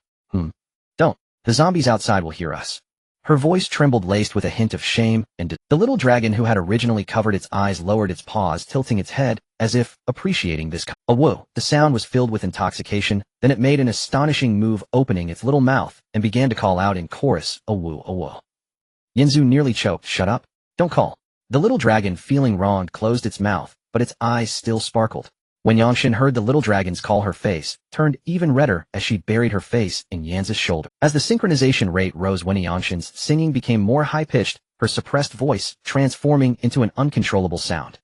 "Don't. The zombies outside will hear us." Her voice trembled, laced with a hint of shame, and the little dragon, who had originally covered its eyes, lowered its paws, tilting its head, as if appreciating this. Whoa! The sound was filled with intoxication, then it made an astonishing move, opening its little mouth, and began to call out in chorus, "Awoo, awoo." Yanzu nearly choked. "Shut up. Don't call." The little dragon, feeling wronged, closed its mouth, but its eyes still sparkled. When Yongshan heard the little dragon's call, her face turned even redder as she buried her face in Yanzu's shoulder. As the synchronization rate rose, Wen Yongshan's singing became more high-pitched, her suppressed voice transforming into an uncontrollable sound.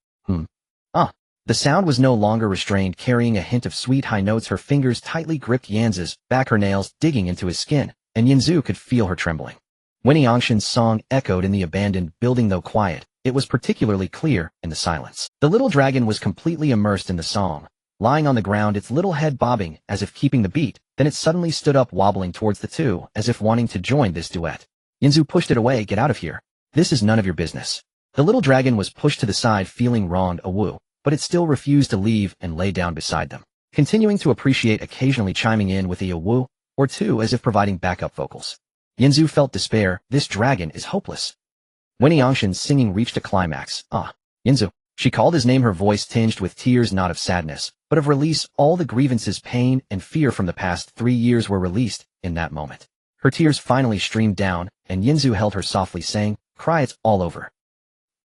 The sound was no longer restrained, carrying a hint of sweet high notes. Her fingers tightly gripped Yanzu's back, her nails digging into his skin, and Yanzu could feel her trembling. When Yangshan's song echoed in the abandoned building, though quiet, it was particularly clear in the silence. The little dragon was completely immersed in the song, lying on the ground, its little head bobbing as if keeping the beat. Then it suddenly stood up, wobbling towards the two, as if wanting to join this duet. Yanzu pushed it away. Get out of here. This is none of your business. The little dragon was pushed to the side, feeling wronged, but it still refused to leave and lay down beside them, continuing to appreciate, occasionally chiming in with a woo or two as if providing backup vocals. Yanzu felt despair. This dragon is hopeless. When Yangshan's singing reached a climax, Yanzu, she called his name, her voice tinged with tears, not of sadness, but of release. All the grievances, pain, and fear from the past 3 years were released in that moment. Her tears finally streamed down, and Yanzu held her softly, saying, "Cry, it's all over."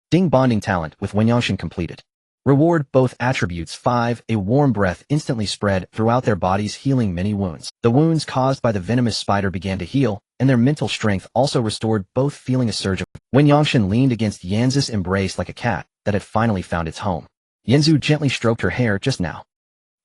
Ding. Bonding talent with when Yangshan completed. Reward both attributes 5. A warm breath instantly spread throughout their bodies, healing many wounds. The wounds caused by the venomous spider began to heal, and their mental strength also restored, both feeling a surge of. When Yangshan leaned against Yanzu's embrace like a cat that had finally found its home. Yanzu gently stroked her hair. Just now.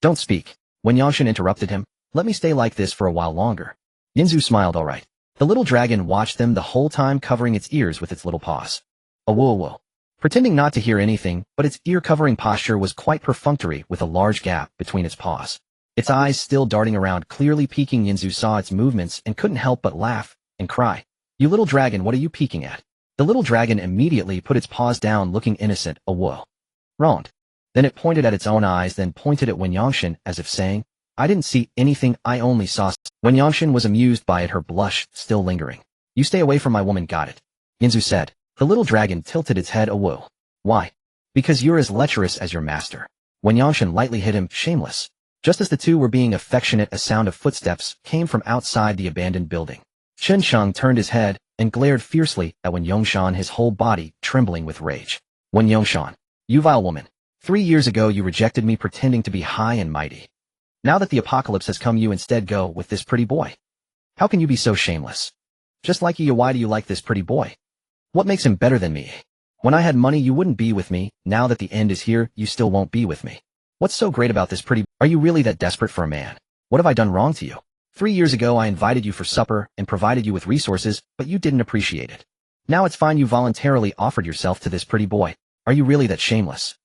Don't speak. When Yangshan interrupted him, let me stay like this for a while longer. Yanzu smiled. All right. The little dragon watched them the whole time, covering its ears with its little paws. Whoa. Pretending not to hear anything, but its ear-covering posture was quite perfunctory, with a large gap between its paws. Its eyes still darting around, clearly peeking. Yanzu saw its movements and couldn't help but laugh and cry. You little dragon, what are you peeking at? The little dragon immediately put its paws down, looking innocent. Wronged. Then it pointed at its own eyes, then pointed at Wen Yangshan, as if saying, I didn't see anything, I only saw. Wen Yangshan was amused by it, her blush still lingering. You stay away from my woman, got it? Yanzu said. The little dragon tilted its head. Why? Because you're as lecherous as your master. When Yangshan lightly hit him, shameless. Just as the two were being affectionate, a sound of footsteps came from outside the abandoned building. Chen Sheng turned his head and glared fiercely at Wen Yangshan, his whole body trembling with rage. Wen Yangshan, you vile woman. 3 years ago you rejected me, pretending to be high and mighty. Now that the apocalypse has come, you instead go with this pretty boy. How can you be so shameless? Just like you, why do you like this pretty boy? What makes him better than me? When I had money you wouldn't be with me, now that the end is here you still won't be with me. What's so great about this pretty? Are you really that desperate for a man? What have I done wrong to you? 3 years ago I invited you for supper and provided you with resources, but you didn't appreciate it. Now it's fine, you voluntarily offered yourself to this pretty boy. Are you really that shameless?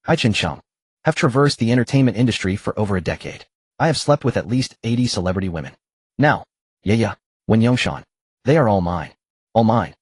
I, Chen Sheng, have traversed the entertainment industry for over a decade. I have slept with at least 80 celebrity women. Now, Wen Yangshan, they are all mine. All mine.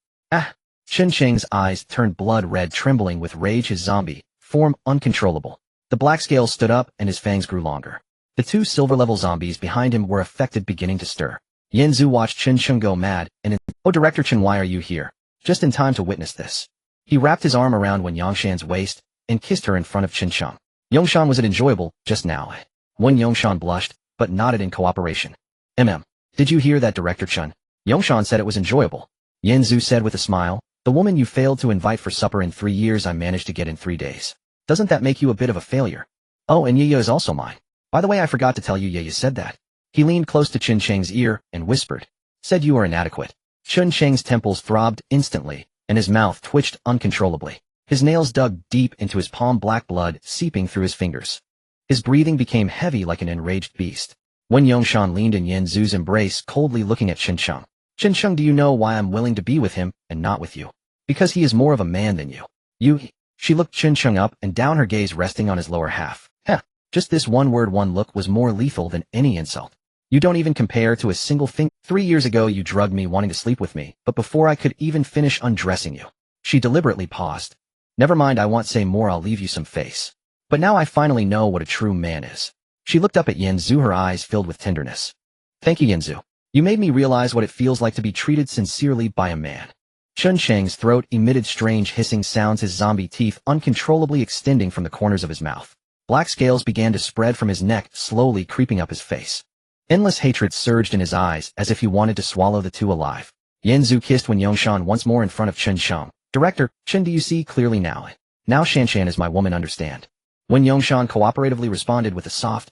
Chen Sheng's eyes turned blood red, trembling with rage, his zombie form uncontrollable. The black scales stood up and his fangs grew longer. The 2 silver-level zombies behind him were affected, beginning to stir. Yanzu watched Chen Sheng go mad, and Director Chen, why are you here? Just in time to witness this. He wrapped his arm around Wen Yangshan's waist and kissed her in front of Chen Sheng. Yangshan, was it enjoyable just now? Wen Yangshan blushed, but nodded in cooperation. Did you hear that, Director Chen? Yangshan said it was enjoyable. Yanzu said with a smile. The woman you failed to invite for supper in 3 years I managed to get in 3 days. Doesn't that make you a bit of a failure? Oh, and Yaya is also mine. By the way, I forgot to tell you, Yaya said that. He leaned close to Chen Sheng's ear and whispered. Said you are inadequate. Chen Sheng's temples throbbed instantly, and his mouth twitched uncontrollably. His nails dug deep into his palm, black blood seeping through his fingers. His breathing became heavy like an enraged beast. Wen Yangshan leaned in Yanzu's embrace, coldly looking at Chen Sheng. Chen Sheng, do you know why I'm willing to be with him and not with you? Because he is more of a man than you. She looked Chen Sheng up and down, her gaze resting on his lower half. Just this one word, one look was more lethal than any insult. You don't even compare to a single thing. 3 years ago you drugged me wanting to sleep with me, but before I could even finish undressing you. She deliberately paused. Never mind, I won't say more, I'll leave you some face. But now I finally know what a true man is. She looked up at Yanzu, her eyes filled with tenderness. Thank you, Yanzu. You made me realize what it feels like to be treated sincerely by a man. Chen Sheng's throat emitted strange hissing sounds, his zombie teeth uncontrollably extending from the corners of his mouth. Black scales began to spread from his neck, slowly creeping up his face. Endless hatred surged in his eyes, as if he wanted to swallow the two alive. Yanzu kissed Wen Yangshan once more in front of Chen Sheng. Director, Chen, do you see clearly now? Now Shanshan is my woman, understand? Wen Yangshan cooperatively responded with a soft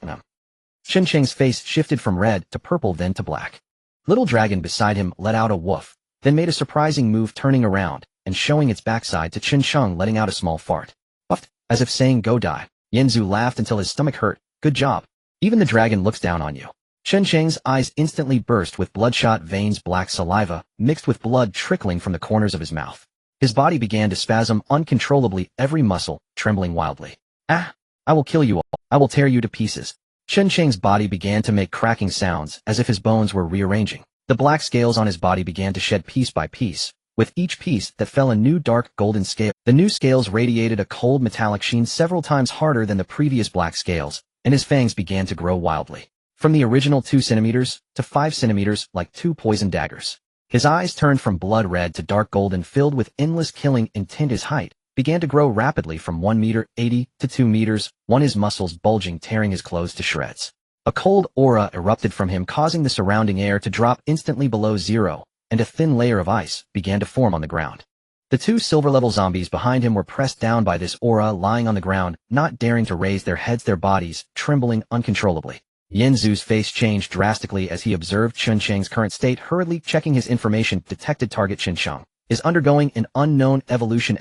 Chen Sheng's face shifted from red to purple, then to black. Little dragon beside him let out a woof, then made a surprising move, turning around and showing its backside to Chen Sheng, letting out a small fart. Puffed, as if saying, go die. Yanzu laughed until his stomach hurt. Good job. Even the dragon looks down on you. Chen Cheng's eyes instantly burst with bloodshot veins, black saliva, mixed with blood trickling from the corners of his mouth. His body began to spasm uncontrollably, every muscle trembling wildly. Ah! I will kill you all. I will tear you to pieces. Chen Cheng's body began to make cracking sounds, as if his bones were rearranging. The black scales on his body began to shed piece by piece. With each piece that fell a new dark golden scale. The new scales radiated a cold metallic sheen several times harder than the previous black scales, and his fangs began to grow wildly. From the original 2 centimeters to 5 centimeters, like 2 poison daggers. His eyes turned from blood red to dark golden, filled with endless killing intent. His height began to grow rapidly from 1 meter 80 to 2 meters, his muscles bulging, tearing his clothes to shreds. A cold aura erupted from him, causing the surrounding air to drop instantly below zero, and a thin layer of ice began to form on the ground. The 2 silver-level zombies behind him were pressed down by this aura, lying on the ground, not daring to raise their heads, their bodies trembling uncontrollably. Yanzu's face changed drastically as he observed Chen Cheng's current state. Hurriedly checking his information, detected target Chen Cheng is undergoing an unknown evolution.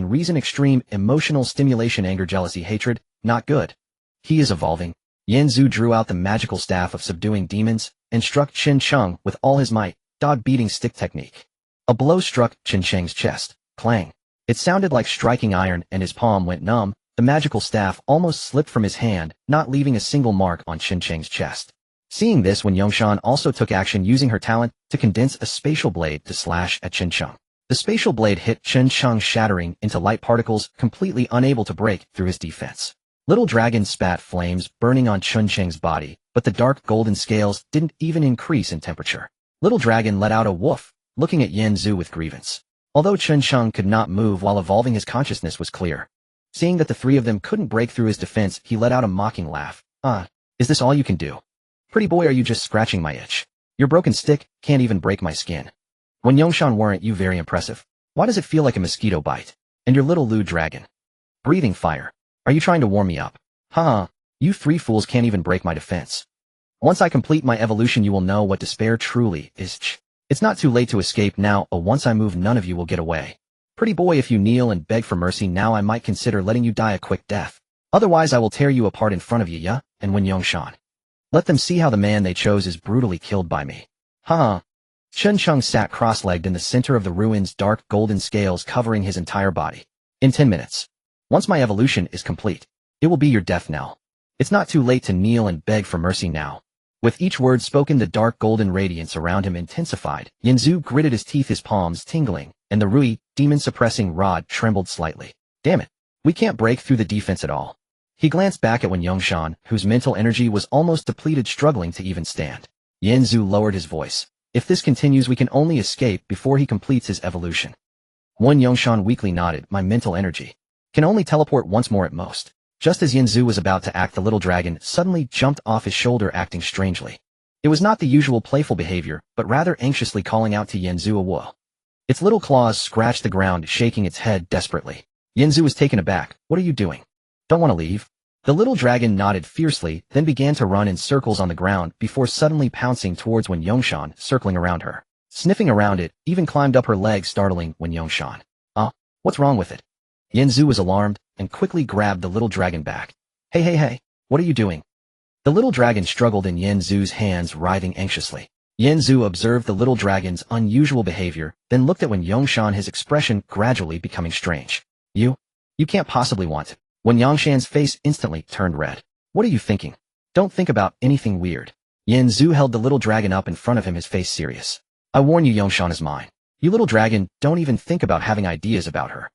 Reason: extreme emotional stimulation, anger, jealousy, hatred. Not good. He is evolving. Yanzu drew out the magical staff of subduing demons and struck Chen Cheng with all his might. Dog-beating stick technique. A blow struck Chen Cheng's chest. Clang. It sounded like striking iron, and his palm went numb. The magical staff almost slipped from his hand, not leaving a single mark on Chen Cheng's chest. Seeing this, Wen Yongshan also took action, using her talent to condense a spatial blade to slash at Chen Cheng. The spatial blade hit Chen Cheng, shattering into light particles, completely unable to break through his defense. Little Dragon spat flames, burning on Chen Cheng's body, but the dark golden scales didn't even increase in temperature. Little Dragon let out a woof, looking at Yanzu with grievance. Although Chen Cheng could not move while evolving, his consciousness was clear. Seeing that the 3 of them couldn't break through his defense, he let out a mocking laugh. Is this all you can do? Pretty boy, are you just scratching my itch? Your broken stick can't even break my skin. When Yongshan, weren't you very impressive? Why does it feel like a mosquito bite? And your little Lu Dragon. Breathing fire. Are you trying to warm me up? You 3 fools can't even break my defense. Once I complete my evolution, you will know what despair truly is. It's not too late to escape now. Once I move, none of you will get away. Pretty boy, if you kneel and beg for mercy now, I might consider letting you die a quick death. Otherwise, I will tear you apart in front of you, yeah? And Wen Yongshan. Let them see how the man they chose is brutally killed by me. Chen Cheng sat cross-legged in the center of the ruins, dark golden scales covering his entire body. In 10 minutes. Once my evolution is complete, it will be your death knell. It's not too late to kneel and beg for mercy now. With each word spoken, the dark golden radiance around him intensified. Yanzu gritted his teeth, his palms tingling, and the Rui, demon-suppressing rod, trembled slightly. Damn it. We can't break through the defense at all. He glanced back at Wen Yongshan, whose mental energy was almost depleted, struggling to even stand. Yanzu lowered his voice. If this continues, we can only escape before he completes his evolution. Wen Yongshan weakly nodded. My mental energy can only teleport once more at most. Just as Yanzu was about to act, the little dragon suddenly jumped off his shoulder, acting strangely. It was not the usual playful behavior, but rather anxiously calling out to Yanzu a whoa. Its little claws scratched the ground, shaking its head desperately. Yanzu was taken aback. What are you doing? Don't want to leave? The little dragon nodded fiercely, then began to run in circles on the ground before suddenly pouncing towards Wen Yongshan, circling around her. Sniffing around it, even climbed up her leg, startling Wen Yongshan. What's wrong with it? Yanzu was alarmed and quickly grabbed the little dragon back. Hey, what are you doing? The little dragon struggled in Yanzu's hands, writhing anxiously. Yanzu observed the little dragon's unusual behavior, then looked at Wen Yongshan, his expression gradually becoming strange. You can't possibly want to. Wen Yongshan's face instantly turned red. What are you thinking? Don't think about anything weird. Yanzu held the little dragon up in front of him, his face serious. I warn you, Yongshan is mine. You little dragon, don't even think about having ideas about her.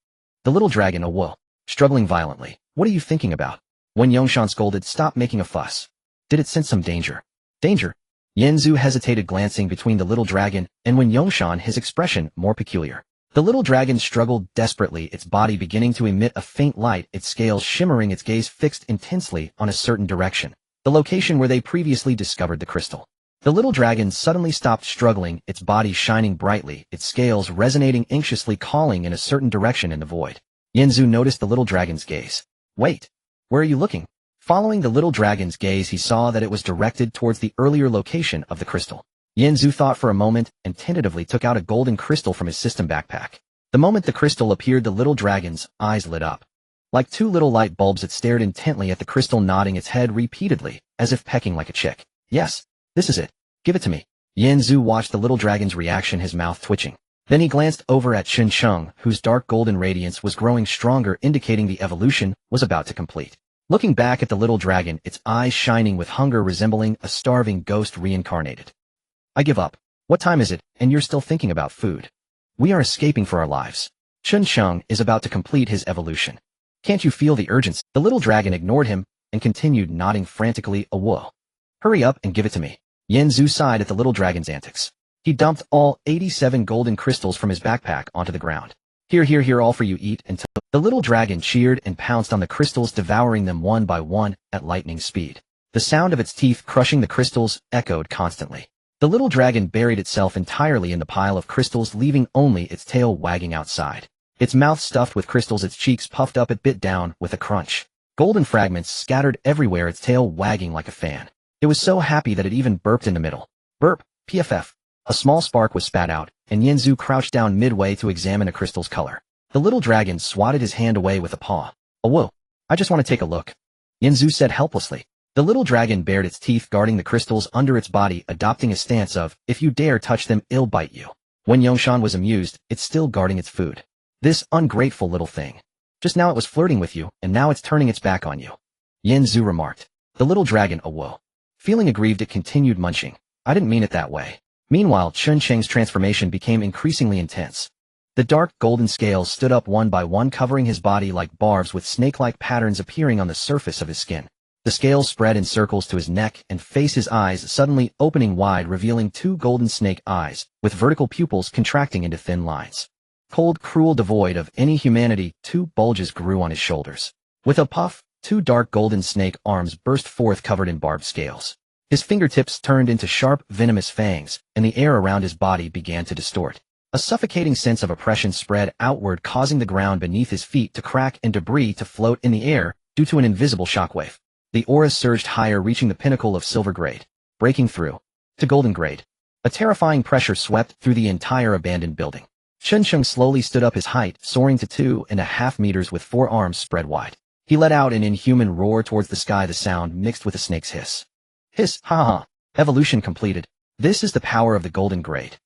The little dragon awoke, struggling violently. What are you thinking about? Wen Yongshan scolded. Stop making a fuss. Did it sense some danger? Danger? Yanzu hesitated, glancing between the little dragon and Wen Yongshan, his expression more peculiar. The little dragon struggled desperately, its body beginning to emit a faint light, its scales shimmering, its gaze fixed intensely on a certain direction, the location where they previously discovered the crystal. The little dragon suddenly stopped struggling, its body shining brightly, its scales resonating anxiously, calling in a certain direction in the void. Yanzu noticed the little dragon's gaze. Wait, where are you looking? Following the little dragon's gaze, he saw that it was directed towards the earlier location of the crystal. Yanzu thought for a moment and tentatively took out a golden crystal from his system backpack. The moment the crystal appeared, the little dragon's eyes lit up. Like two little light bulbs, it stared intently at the crystal, nodding its head repeatedly, as if pecking like a chick. Yes, this is it. Give it to me. Yanzu watched the little dragon's reaction, his mouth twitching. Then he glanced over at Chun-Chung, whose dark golden radiance was growing stronger, indicating the evolution was about to complete. Looking back at the little dragon, its eyes shining with hunger, resembling a starving ghost reincarnated. I give up. What time is it, and you're still thinking about food? We are escaping for our lives. Chun-Chung is about to complete his evolution. Can't you feel the urgency? The little dragon ignored him and continued nodding frantically. Whoa. Hurry up and give it to me. Yanzu sighed at the little dragon's antics. He dumped all 87 golden crystals from his backpack onto the ground. Here, all for you, eat until... The little dragon cheered and pounced on the crystals, devouring them one by one at lightning speed. The sound of its teeth crushing the crystals echoed constantly. The little dragon buried itself entirely in the pile of crystals, leaving only its tail wagging outside. Its mouth stuffed with crystals, its cheeks puffed up, it bit down with a crunch. Golden fragments scattered everywhere, its tail wagging like a fan. It was so happy that it even burped in the middle. Burp, PFF. A small spark was spat out, and Yanzu crouched down midway to examine a crystal's color. The little dragon swatted his hand away with a paw. Whoa, I just want to take a look. Yanzu said helplessly. The little dragon bared its teeth, guarding the crystals under its body, adopting a stance of, if you dare touch them, I'll bite you. When Yongshan was amused, it's still guarding its food. This ungrateful little thing. Just now it was flirting with you, and now it's turning its back on you. Yanzu remarked. The little dragon awoke. Feeling aggrieved, it continued munching. I didn't mean it that way. Meanwhile, Chun-Cheng's transformation became increasingly intense. The dark golden scales stood up one by one, covering his body like barbs, with snake-like patterns appearing on the surface of his skin. The scales spread in circles to his neck and face, his eyes suddenly opening wide, revealing two golden snake eyes, with vertical pupils contracting into thin lines. Cold, cruel, devoid of any humanity, two bulges grew on his shoulders. With a puff, two dark golden snake arms burst forth, covered in barbed scales. His fingertips turned into sharp, venomous fangs, and the air around his body began to distort. A suffocating sense of oppression spread outward, causing the ground beneath his feet to crack and debris to float in the air due to an invisible shockwave. The aura surged higher, reaching the pinnacle of silver grade, breaking through to golden grade. A terrifying pressure swept through the entire abandoned building. Chun-Chung slowly stood up, his height soaring to 2.5 meters with 4 arms spread wide. He let out an inhuman roar towards the sky, the sound mixed with a snake's hiss. Hiss, ha ha. Evolution completed. This is the power of the golden grade.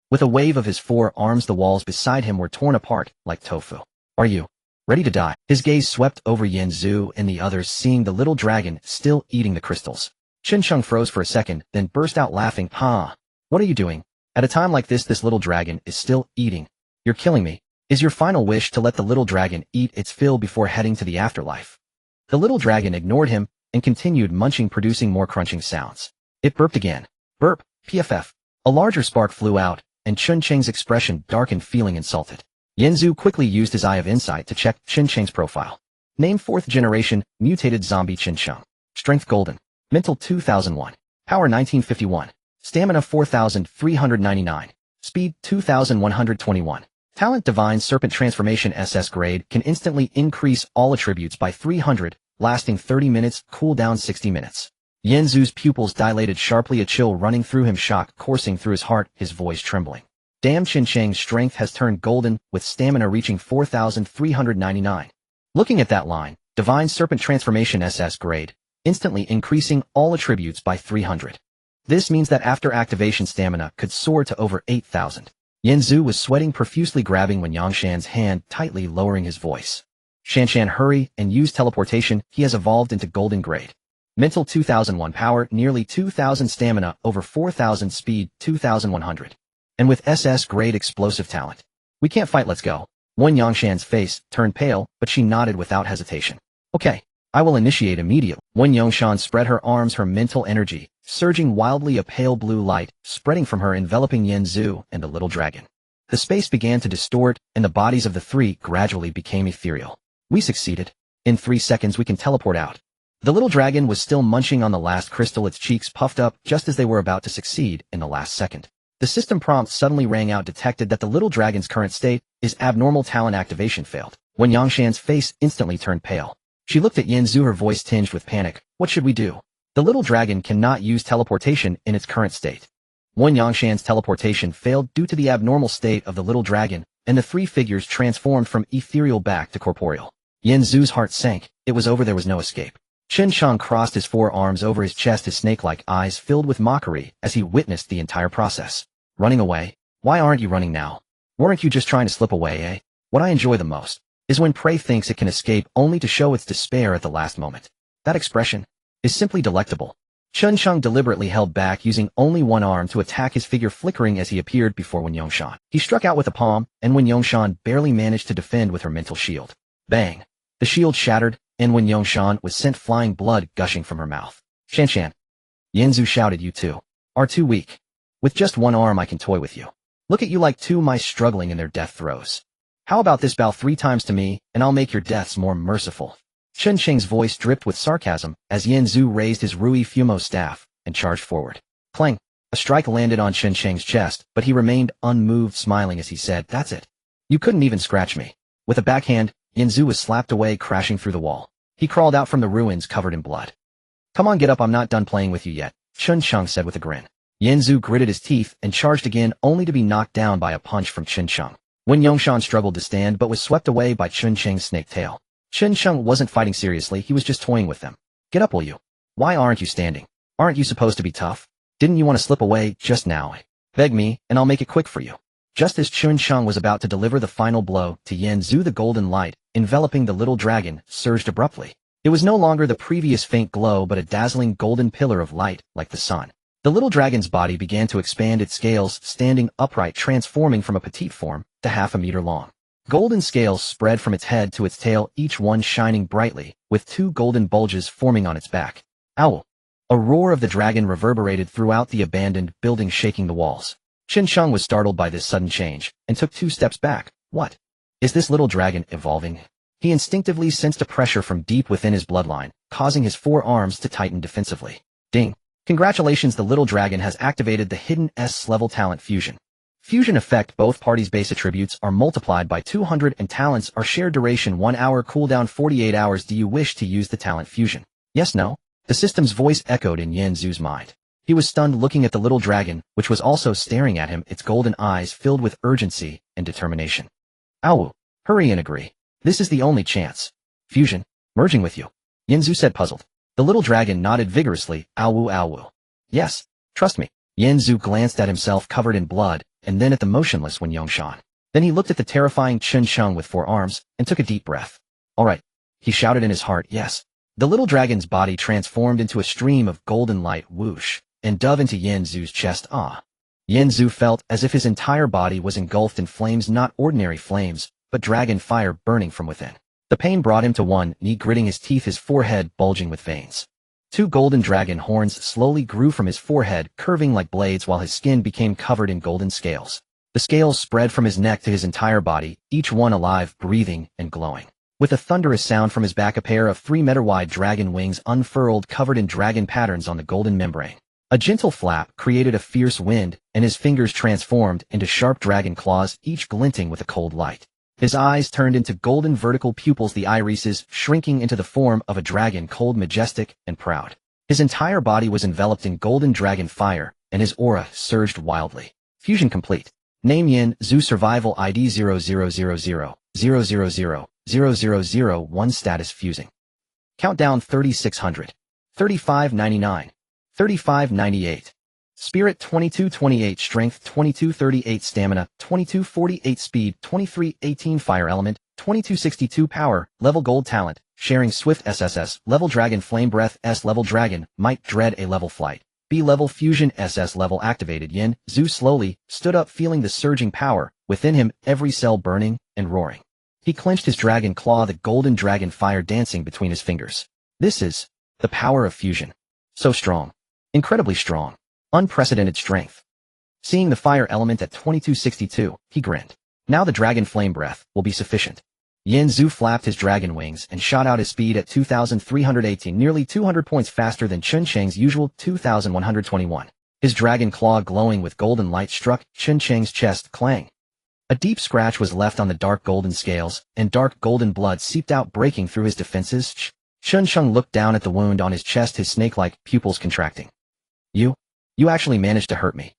With a wave of his 4 arms, the walls beside him were torn apart like tofu. Are you ready to die? His gaze swept over Yanzu and the others, seeing the little dragon still eating the crystals. Chun-Chung froze for a second, then burst out laughing. Ha! What are you doing? At a time like this little dragon is still eating. You're killing me. Is your final wish to let the little dragon eat its fill before heading to the afterlife? The little dragon ignored him and continued munching, producing more crunching sounds. It burped again. Burp, PFF. A larger spark flew out, and Chun-Cheng's expression darkened, feeling insulted. Yanzu quickly used his eye of insight to check Chun-Cheng's profile. Name 4th generation, mutated zombie Chun-Chung. Strength golden. Mental 2001. Power 1951. Stamina 4,399. Speed 2,121. Talent divine serpent transformation SS grade, can instantly increase all attributes by 300, lasting 30 minutes, cooldown 60 minutes. Yanzu's pupils dilated sharply, a chill running through him, shock coursing through his heart, his voice trembling. Damn, Chun-Cheng's strength has turned golden, with stamina reaching 4,399. Looking at that line, divine serpent transformation SS grade, instantly increasing all attributes by 300. This means that after activation, stamina could soar to over 8,000. Yanzu was sweating profusely, grabbing Wen Yongshan's hand tightly, lowering his voice. Shanshan, hurry and use teleportation. He has evolved into golden grade. Mental 2001, power nearly 2,000, stamina over 4,000, speed 2,100. And with SS grade explosive talent. We can't fight, let's go. Wen Yongshan's face turned pale, but she nodded without hesitation. Okay, I will initiate immediately. Wen Yongshan spread her arms, her mental energy surging wildly, a pale blue light spreading from her, enveloping Yanzu and the little dragon. The space began to distort, and the bodies of the 3 gradually became ethereal. We succeeded. In 3 seconds we can teleport out. The little dragon was still munching on the last crystal, its cheeks puffed up just as they were about to succeed in the last second. The system prompt suddenly rang out, detected that the little dragon's current state is abnormal, talent activation failed. Wen Yongshan's face instantly turned pale. She looked at Yanzu, her voice tinged with panic. What should we do? The little dragon cannot use teleportation in its current state. Wen Yongshan's teleportation failed due to the abnormal state of the little dragon, and the 3 figures transformed from ethereal back to corporeal. Yen Zhu's heart sank. It was over, there was no escape. Chen Shang crossed his forearms over his chest, his snake-like eyes filled with mockery as he witnessed the entire process. Running away? Why aren't you running now? Weren't you just trying to slip away, eh? What I enjoy the most is when prey thinks it can escape only to show its despair at the last moment. That expression is simply delectable. Chen Shang deliberately held back, using only one arm to attack, his figure flickering as he appeared before Wen Yongshan. He struck out with a palm, and Wen Yongshan barely managed to defend with her mental shield. Bang! The shield shattered, and Wen Yongshan was sent flying, blood gushing from her mouth. Shan. Yen Zhu shouted, you two are too weak. With just one arm I can toy with you. Look at you like two mice struggling in their death throes. How about this, bow 3 times to me, and I'll make your deaths more merciful. Chen Sheng's voice dripped with sarcasm as Yen Zhu raised his Rui Fumo staff and charged forward. Clang! A strike landed on Chen Sheng's chest, but he remained unmoved, smiling as he said, that's it. You couldn't even scratch me. With a backhand, Yen Zhu was slapped away, crashing through the wall. He crawled out from the ruins covered in blood. Come on, get up, I'm not done playing with you yet, Chen Sheng said with a grin. Yen Zhu gritted his teeth and charged again, only to be knocked down by a punch from Chen Sheng. Wen Yongshan struggled to stand but was swept away by Chen Sheng's snake tail. Chen Sheng wasn't fighting seriously, he was just toying with them. Get up, will you? Why aren't you standing? Aren't you supposed to be tough? Didn't you want to slip away just now? Beg me, and I'll make it quick for you. Just as Chen Sheng was about to deliver the final blow to Yen Zhu, the golden light, enveloping the little dragon, surged abruptly. It was no longer the previous faint glow but a dazzling golden pillar of light, like the sun. The little dragon's body began to expand, its scales standing upright, transforming from a petite form to half a meter long. Golden scales spread from its head to its tail, each one shining brightly, with 2 golden bulges forming on its back. Owl! A roar of the dragon reverberated throughout the abandoned building, shaking the walls. Chen Sheng was startled by this sudden change, and took 2 steps back. What? Is this little dragon evolving? He instinctively sensed a pressure from deep within his bloodline, causing his forearms to tighten defensively. Ding! Congratulations, the little dragon has activated the hidden S-level talent fusion. Fusion effect, both parties' base attributes are multiplied by 200 and talents are shared, duration 1 hour, cooldown 48 hours. Do you wish to use the talent fusion? Yes, no? The system's voice echoed in Yen Zhu's mind. He was stunned, looking at the little dragon, which was also staring at him, its golden eyes filled with urgency and determination. Ow! Hurry and agree. This is the only chance. Fusion, merging with you. Yen Zhu said, puzzled. The little dragon nodded vigorously. Ow. Yes, trust me. Yen Zhu glanced at himself covered in blood, and then at the motionless Wen Yongshan. Then he looked at the terrifying Chen Sheng with 4 arms, and took a deep breath. All right, he shouted in his heart, yes. The little dragon's body transformed into a stream of golden light, whoosh, and dove into Yen Zhu's chest. Yen Zhu felt as if his entire body was engulfed in flames, not ordinary flames, but dragon fire burning from within. The pain brought him to one knee, gritting his teeth, his forehead bulging with veins. 2 golden dragon horns slowly grew from his forehead, curving like blades, while his skin became covered in golden scales. The scales spread from his neck to his entire body, each one alive, breathing, and glowing. With a thunderous sound from his back, a pair of 3-meter-wide dragon wings unfurled, covered in dragon patterns on the golden membrane. A gentle flap created a fierce wind, and his fingers transformed into sharp dragon claws, each glinting with a cold light. His eyes turned into golden vertical pupils, the irises shrinking into the form of a dragon, cold, majestic, and proud. His entire body was enveloped in golden dragon fire, and his aura surged wildly. Fusion complete. Name Yen Zhu, survival ID 0000000001, status fusing. Countdown 3600. 3599. 3598. Spirit 2228, strength 2238, stamina 2248, speed 2318, fire element 2262, power, level gold talent, sharing swift SSS, level dragon flame breath, S level dragon, might dread, A level flight, B level fusion, SS level activated. Yen Zhu slowly stood up, feeling the surging power within him, every cell burning and roaring. He clenched his dragon claw, the golden dragon fire dancing between his fingers. This is the power of fusion. So strong. Incredibly strong. Unprecedented strength. Seeing the fire element at 2262, he grinned. Now the dragon flame breath will be sufficient. Yen Zhu flapped his dragon wings and shot out his speed at 2,318, nearly 200 points faster than Chen Cheng's usual 2,121. His dragon claw, glowing with golden light, struck Chen Cheng's chest. Clang. A deep scratch was left on the dark golden scales, and dark golden blood seeped out, breaking through his defenses. Chen Sheng looked down at the wound on his chest, his snake-like pupils contracting. You actually managed to hurt me.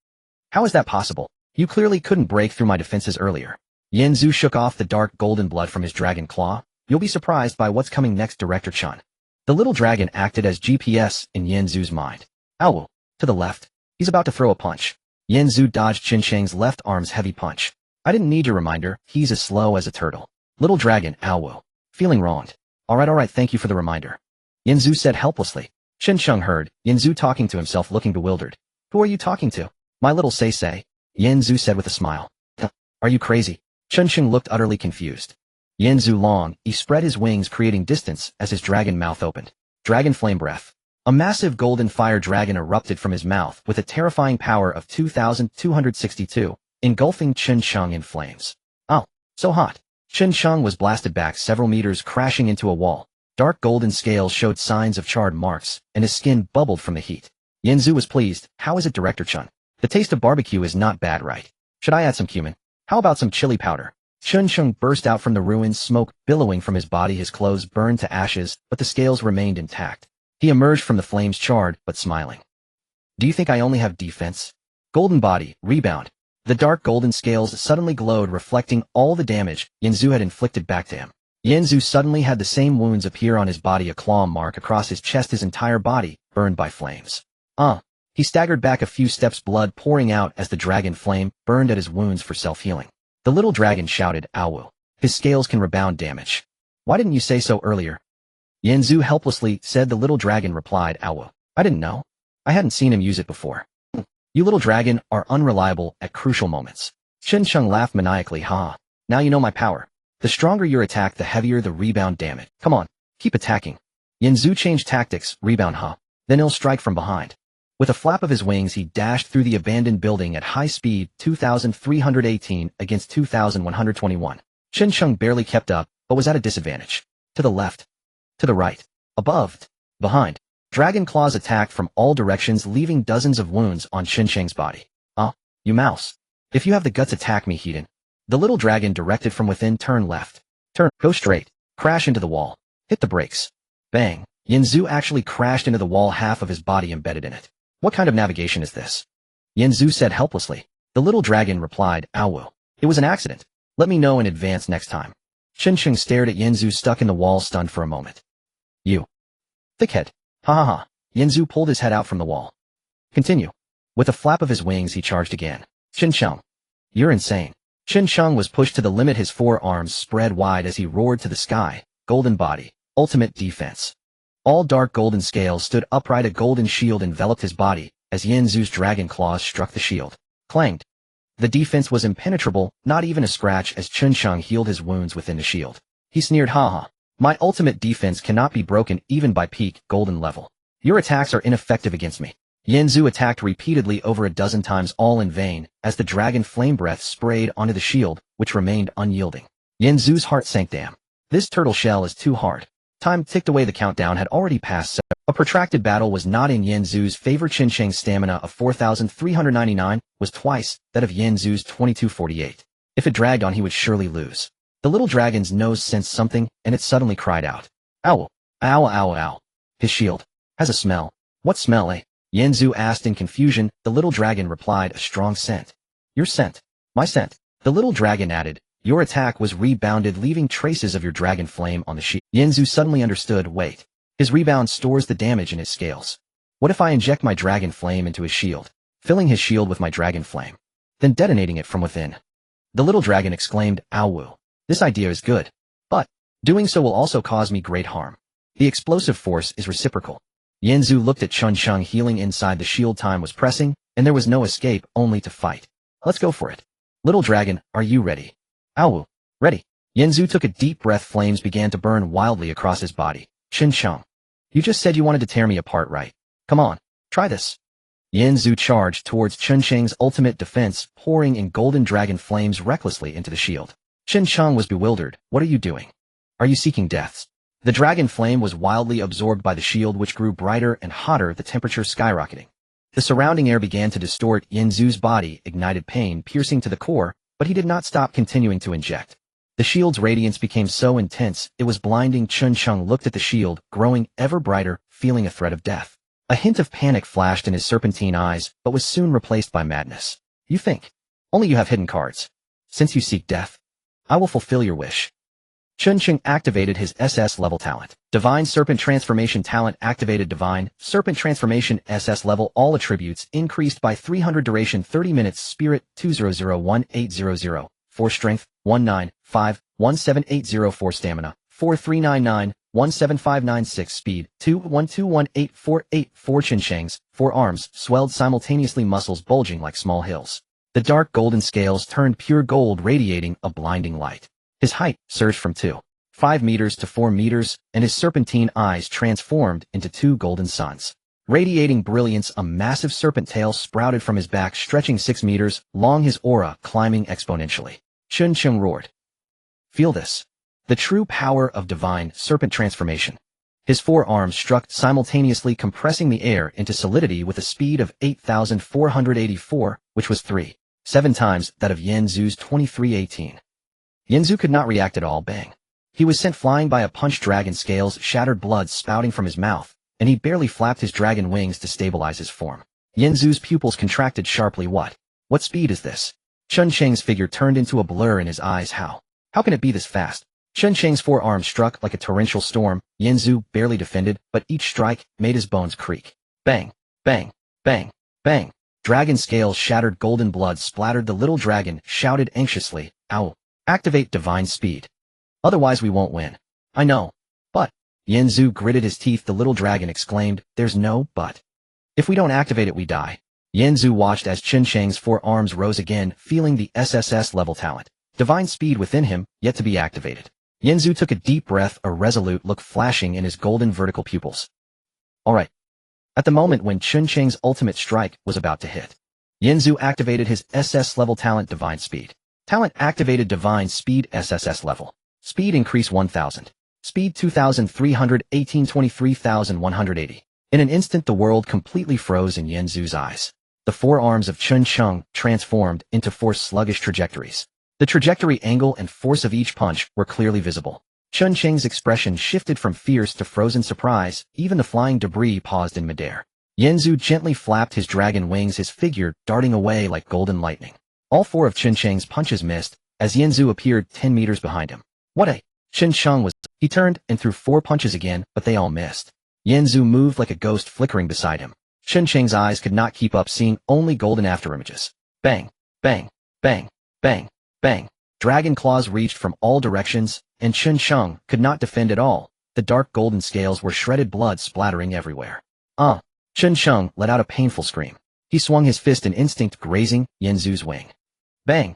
How is that possible? You clearly couldn't break through my defenses earlier. Yen Zhu shook off the dark golden blood from his dragon claw. You'll be surprised by what's coming next, Director Chun. The little dragon acted as GPS in Yanzu's mind. Ow! To the left. He's about to throw a punch. Yanzu dodged Qinsheng's left arm's heavy punch. I didn't need your reminder, he's as slow as a turtle. Little dragon, ow. Feeling wronged. Alright, thank you for the reminder. Yanzu said helplessly. Qinsheng heard, Yanzu talking to himself looking bewildered. Who are you talking to? My little say. Yanzu said with a smile. Are you crazy? Qinsheng looked utterly confused. Yanzu long, he spread his wings creating distance as his dragon mouth opened. Dragon flame breath. A massive golden fire dragon erupted from his mouth with a terrifying power of 2,262, engulfing Qinsheng in flames. Oh, so hot. Qinsheng was blasted back several meters, crashing into a wall. Dark golden scales showed signs of charred marks, and his skin bubbled from the heat. Yanzu was pleased. How is it, Director Chun? The taste of barbecue is not bad, right? Should I add some cumin? How about some chili powder? Qinsheng burst out from the ruins, smoke billowing from his body. His clothes burned to ashes, but the scales remained intact. He emerged from the flames charred, but smiling. Do you think I only have defense? Golden body, rebound. The dark golden scales suddenly glowed, reflecting all the damage Yanzu had inflicted back to him. Yanzu suddenly had the same wounds appear on his body, a claw mark across his chest, his entire body burned by flames. He staggered back a few steps, blood pouring out as the dragon flame burned at his wounds for self-healing. The little dragon shouted, ow. His scales can rebound damage. Why didn't you say so earlier? Yanzu helplessly said. The little dragon replied, ow. I didn't know. I hadn't seen him use it before. You little dragon are unreliable at crucial moments. Qinsheng laughed maniacally, ha. Now you know my power. The stronger your attack, the heavier the rebound damage. Come on, keep attacking. Yanzu changed tactics, rebound, ha. Then he'll strike from behind. With a flap of his wings, he dashed through the abandoned building at high speed, 2,318 against 2,121. Qinsheng barely kept up, but was at a disadvantage. To the left. To the right. Above. Behind. Dragon claws attacked from all directions, leaving dozens of wounds on Qinsheng's body. You mouse. If you have the guts, attack me, Heaton. The little dragon directed from within. Turn left. Go straight. Crash into the wall. Hit the brakes. Bang. Yanzu actually crashed into the wall, half of his body embedded in it. What kind of navigation is this? Yanzu said helplessly. The little dragon replied, ow. It was an accident. Let me know in advance next time. Qinsheng stared at Yanzu, stuck in the wall, stunned for a moment. You. Thickhead. Ha. Yanzu pulled his head out from the wall. Continue. With a flap of his wings, he charged again. Qinsheng. You're insane. Qinsheng was pushed to the limit, his forearms spread wide as he roared to the sky. Golden body. Ultimate defense. All dark golden scales stood upright. A golden shield enveloped his body as Yanzu's dragon claws struck the shield. Clanged. The defense was impenetrable, not even a scratch, as Qinsheng healed his wounds within the shield. He sneered, ha. My ultimate defense cannot be broken even by peak golden level. Your attacks are ineffective against me. Yanzu attacked repeatedly, over a dozen times, all in vain, as the dragon flame breath sprayed onto the shield, which remained unyielding. Yanzu's heart sank. Damn. This turtle shell is too hard. Time ticked away. The countdown had already passed. A protracted battle was not in Yanzu's favor. Qinsheng's stamina of 4,399 was twice that of Yanzu's 2,248. If it dragged on, he would surely lose. The little dragon's nose sensed something, and it suddenly cried out. Ow. Ow. His shield has a smell. What smell, eh? Yanzu asked in confusion. The little dragon replied, a strong scent. Your scent. My scent. The little dragon added, your attack was rebounded, leaving traces of your dragon flame on the shield. Yanzu suddenly understood. Wait. His rebound stores the damage in his scales. What if I inject my dragon flame into his shield, filling his shield with my dragon flame, then detonating it from within? The little dragon exclaimed, ow. This idea is good, but doing so will also cause me great harm. The explosive force is reciprocal. Yanzu looked at Qinsheng healing inside the shield. Time was pressing, and there was no escape, only to fight. Let's go for it. Little dragon, are you ready? Ow. Ready. Yanzu took a deep breath. Flames began to burn wildly across his body. Qinsheng. You just said you wanted to tear me apart, right? Come on. Try this. Yanzu charged towards Qinsheng's ultimate defense, pouring in golden dragon flames recklessly into the shield. Qinsheng was bewildered. What are you doing? Are you seeking deaths? The dragon flame was wildly absorbed by the shield, which grew brighter and hotter, the temperature skyrocketing. The surrounding air began to distort. Yanzu's body ignited, pain piercing to the core, but he did not stop, continuing to inject. The shield's radiance became so intense, it was blinding. Qinsheng looked at the shield, growing ever brighter, feeling a threat of death. A hint of panic flashed in his serpentine eyes, but was soon replaced by madness. You think? Only you have hidden cards. Since you seek death, I will fulfill your wish. Chun Cheng activated his SS level talent. Divine Serpent Transformation talent activated. Divine Serpent Transformation SS level. All attributes increased by 300. Duration 30 minutes. Spirit 2001800. 4 Strength 195 17804. Stamina 4399 17596. Speed 2121848. Chun Cheng's forearms swelled simultaneously, muscles bulging like small hills. The dark golden scales turned pure gold, radiating a blinding light. His height surged from 2.5 meters to 4 meters, and his serpentine eyes transformed into 2 golden suns. Radiating brilliance, a massive serpent tail sprouted from his back, stretching 6 meters long, his aura climbing exponentially. Chun Cheng roared. Feel this. The true power of divine serpent transformation. His forearms struck simultaneously, compressing the air into solidity with a speed of 8,484, which was 3.7 times that of Yen Zhu's 2318. Yen Zhu could not react at all. Bang. He was sent flying by a punch. Dragon scales shattered, blood spouting from his mouth, and he barely flapped his dragon wings to stabilize his form. Yen Zhu's pupils contracted sharply. What speed is this? Chun Cheng's figure turned into a blur in his eyes. How can it be this fast? Chun Cheng's forearm struck like a torrential storm. Yen Zhu barely defended, but each strike made his bones creak. Bang, bang, bang, bang. Dragon scales shattered, golden blood splattered. The little dragon shouted anxiously, "Ow! Activate divine speed. Otherwise we won't win." "I know. But..." Yen Zhu gritted his teeth. The little dragon exclaimed, "There's no but. If we don't activate it, we die." Yen Zhu watched as Chun Cheng's forearms rose again, feeling the SSS level talent. Divine speed within him, yet to be activated. Yen Zhu took a deep breath, a resolute look flashing in his golden vertical pupils. All right. At the moment when Chun Cheng's ultimate strike was about to hit, Yen Zhu activated his SS level talent. Divine speed. Talent activated. Divine speed. SSS level. Speed increase 1000. Speed 2318. 23,180. In an instant the world completely froze in Yen Zhu's eyes. The forearms of Chun Cheng transformed into 4 sluggish trajectories. The trajectory, angle, and force of each punch were clearly visible. Chun Cheng's expression shifted from fierce to frozen surprise. Even the flying debris paused in midair. Yen Zhu gently flapped his dragon wings, his figure darting away like golden lightning. All 4 of Chun Cheng's punches missed, as Yen Zhu appeared 10 meters behind him. What a... Chun Cheng was... He turned and threw 4 punches again, but they all missed. Yen Zhu moved like a ghost, flickering beside him. Chun Cheng's eyes could not keep up, seeing only golden afterimages. Bang, bang, bang, bang, bang. Dragon claws reached from all directions, and Chun Cheng could not defend at all. The dark golden scales were shredded, blood splattering everywhere. Chun Cheng let out a painful scream. He swung his fist in instinct, grazing Yen Zhu's wing. Bang!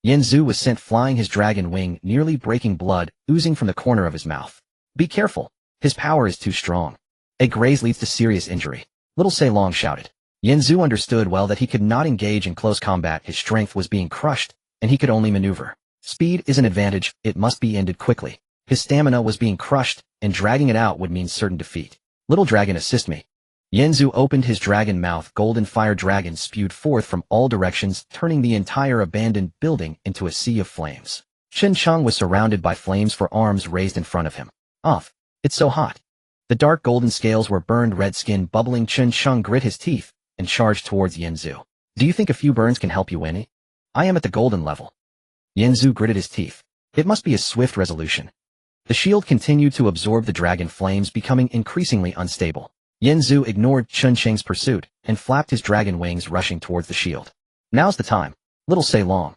Yen Zhu was sent flying, his dragon wing nearly breaking, blood oozing from the corner of his mouth. Be careful. His power is too strong. A graze leads to serious injury. Little Sei Long shouted. Yen Zhu understood well that he could not engage in close combat. His strength was being crushed, and he could only maneuver. Speed is an advantage, it must be ended quickly. His stamina was being crushed, and dragging it out would mean certain defeat. Little dragon, assist me. Yen Zhu opened his dragon mouth. Golden fire dragons spewed forth from all directions, turning the entire abandoned building into a sea of flames. Chun Cheng was surrounded by flames, for arms raised in front of him. It's so hot. The dark golden scales were burned, red skin bubbling. Chun Cheng grit his teeth and charged towards Yen Zhu. Do you think a few burns can help you win? I am at the golden level. Yen Zhu gritted his teeth. It must be a swift resolution. The shield continued to absorb the dragon flames, becoming increasingly unstable. Yen Zhu ignored Chun Cheng's pursuit and flapped his dragon wings, rushing towards the shield. Now's the time. Little Sei Long.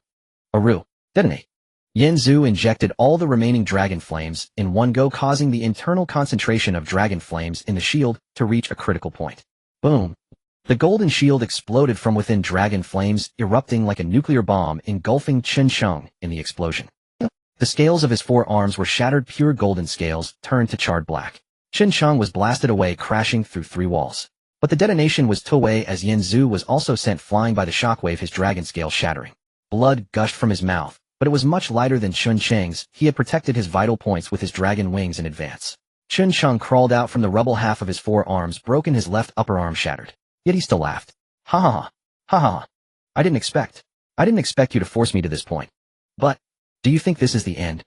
Aru, detonate. Yen Zhu injected all the remaining dragon flames in one go, causing the internal concentration of dragon flames in the shield to reach a critical point. Boom. The golden shield exploded from within, dragon flames erupting like a nuclear bomb, engulfing Chun Cheng in the explosion. The scales of his forearms were shattered, pure golden scales turned to charred black. Chun Cheng was blasted away, crashing through 3 walls. But the detonation was too away, as Yen Zhu was also sent flying by the shockwave, his dragon scale shattering. Blood gushed from his mouth, but it was much lighter than Chun Cheng's. He had protected his vital points with his dragon wings in advance. Chun Cheng crawled out from the rubble, half of his forearms broken, his left upper arm shattered. Yet he still laughed. Ha ha ha. Ha ha. I didn't expect you to force me to this point. But, do you think this is the end?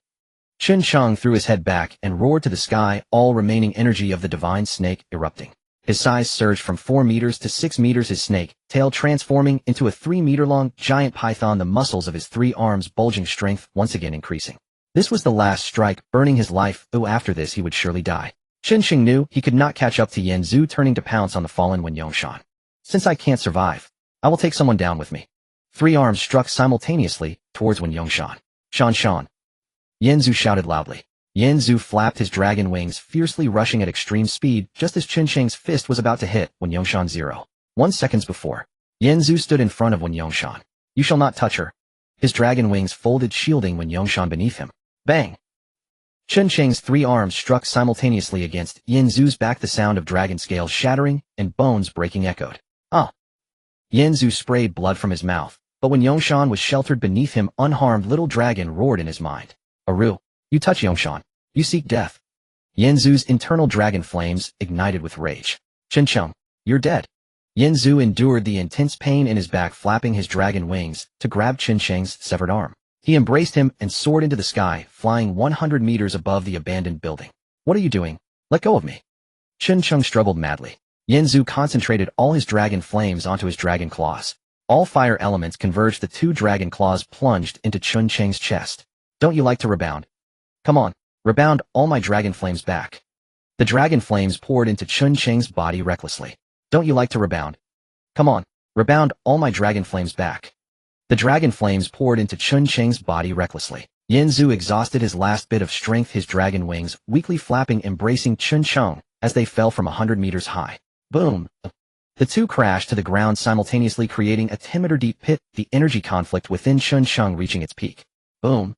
Chun Cheng threw his head back and roared to the sky, all remaining energy of the divine snake erupting. His size surged from 4 meters to 6 meters, his snake tail transforming into a 3-meter-long giant python, the muscles of his 3 arms bulging, strength once again increasing. This was the last strike, burning his life, though after this he would surely die. Chen Xing knew he could not catch up to Yan Zhu, turning to pounce on the fallen Wen Yongshan. Since I can't survive, I will take someone down with me. 3 arms struck simultaneously towards Wen Yongshan. Shan. Yan Zhu shouted loudly. Yan Zhu flapped his dragon wings, fiercely rushing at extreme speed, just as Chen Sheng's fist was about to hit Wen Yongshan 0.1 seconds before. Yan Zhu stood in front of Wen Yongshan. You shall not touch her. His dragon wings folded, shielding Wen Yongshan beneath him. Bang! Chen Sheng's 3 arms struck simultaneously against Yan Zhu's back, the sound of dragon scales shattering and bones breaking echoed. Ah! Yan Zhu sprayed blood from his mouth, but when Yongshan was sheltered beneath him unharmed, little dragon roared in his mind. Aru, you touch Yongshan. You seek death. Yan Zhu's internal dragon flames ignited with rage. Chen Cheng, you're dead. Yan Zhu endured the intense pain in his back, flapping his dragon wings to grab Chen Sheng's severed arm. He embraced him and soared into the sky, flying 100 meters above the abandoned building. What are you doing? Let go of me. Chen Cheng struggled madly. Yan Zhu concentrated all his dragon flames onto his dragon claws. All fire elements converged. The 2 dragon claws plunged into Chen Cheng's chest. Don't you like to rebound? Come on, rebound all my dragon flames back. The dragon flames poured into Chen Cheng's body recklessly. Don't you like to rebound? Come on, rebound all my dragon flames back. The dragon flames poured into Chen Cheng's body recklessly. Yan Zhu exhausted his last bit of strength, his dragon wings weakly flapping, embracing Chen Cheng as they fell from 100 meters high. Boom! The 2 crashed to the ground simultaneously, creating a 10-meter deep pit, the energy conflict within Chen Cheng reaching its peak. Boom!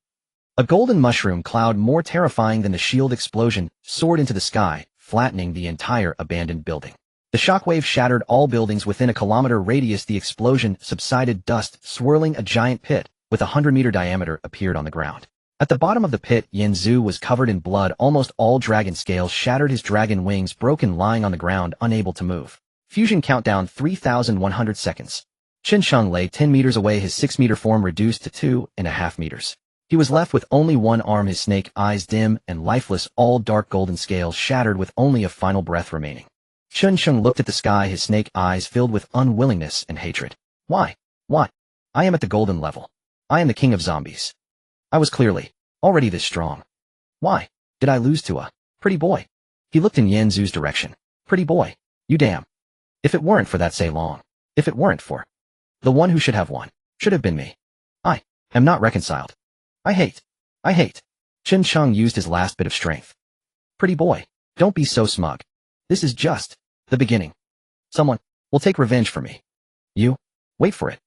A golden mushroom cloud, more terrifying than the shield explosion, soared into the sky, flattening the entire abandoned building. The shockwave shattered all buildings within a kilometer radius. The explosion subsided, dust swirling. A giant pit with a 100-meter diameter appeared on the ground. At the bottom of the pit, Yan Zhu was covered in blood. Almost all dragon scales shattered, his dragon wings broken, lying on the ground, unable to move. Fusion countdown 3,100 seconds. Chen Cheng lay 10 meters away, his 6-meter form reduced to 2.5 meters. He was left with only one arm, his snake eyes dim and lifeless, all dark golden scales shattered with only a final breath remaining. Chen Cheng looked at the sky, his snake eyes filled with unwillingness and hatred. Why? Why? I am at the golden level. I am the king of zombies. I was clearly already this strong. Why did I lose to a pretty boy? He looked in Yan Zhu's direction. Pretty boy, you damn. If it weren't for that say long. If it weren't for the one who should have won, should have been me. I am not reconciled. I hate. Chen Cheng used his last bit of strength. Pretty boy, don't be so smug. This is just the beginning. Someone will take revenge for me. You? Wait for it.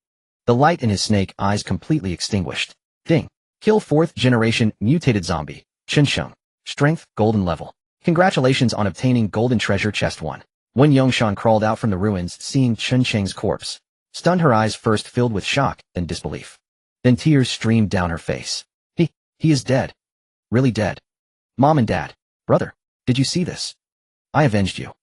The light in his snake eyes completely extinguished. Ding. Kill 4th generation mutated zombie. Chen Cheng. Strength, golden level. Congratulations on obtaining golden treasure chest 1. Wen Yongshan crawled out from the ruins, seeing Chen Cheng's corpse. Stunned, her eyes first filled with shock, then disbelief. Then tears streamed down her face. He is dead. Really dead. Mom and Dad. Brother. Did you see this? I avenged you.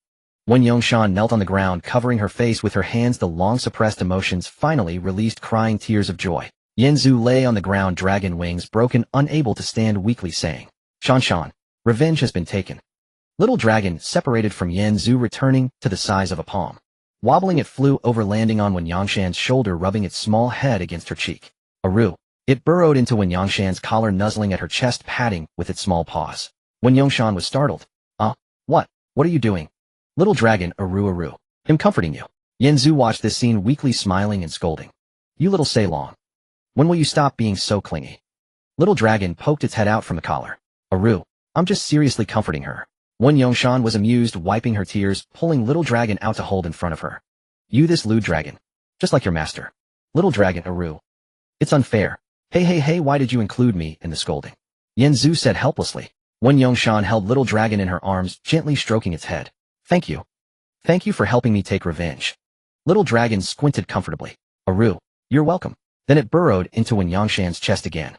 Wen Yongshan knelt on the ground, covering her face with her hands. The long-suppressed emotions finally released, crying tears of joy. Yan Zhu lay on the ground, dragon wings broken, unable to stand, weakly saying, Shan, revenge has been taken. Little dragon separated from Yan Zhu, returning to the size of a palm. Wobbling, it flew over, landing on Wen Yongshan's shoulder, rubbing its small head against her cheek. Aru. It burrowed into Wen Yongshan's collar, nuzzling at her chest, patting with its small paws. Wen Yongshan was startled. What? What are you doing? Little dragon, Aru. I'm comforting you. Yan Zhu watched this scene, weakly smiling and scolding. You little say long. When will you stop being so clingy? Little dragon poked its head out from the collar. Aru, I'm just seriously comforting her. Wen Yongshan was amused, wiping her tears, pulling little dragon out to hold in front of her. You this lewd dragon. Just like your master. Little dragon, Aru. It's unfair. Hey, why did you include me in the scolding? Yan Zhu said helplessly. Wen Yongshan held little dragon in her arms, gently stroking its head. Thank you. Thank you for helping me take revenge. Little dragon squinted comfortably. Aru, you're welcome. Then it burrowed into Wen Yongshan's chest again.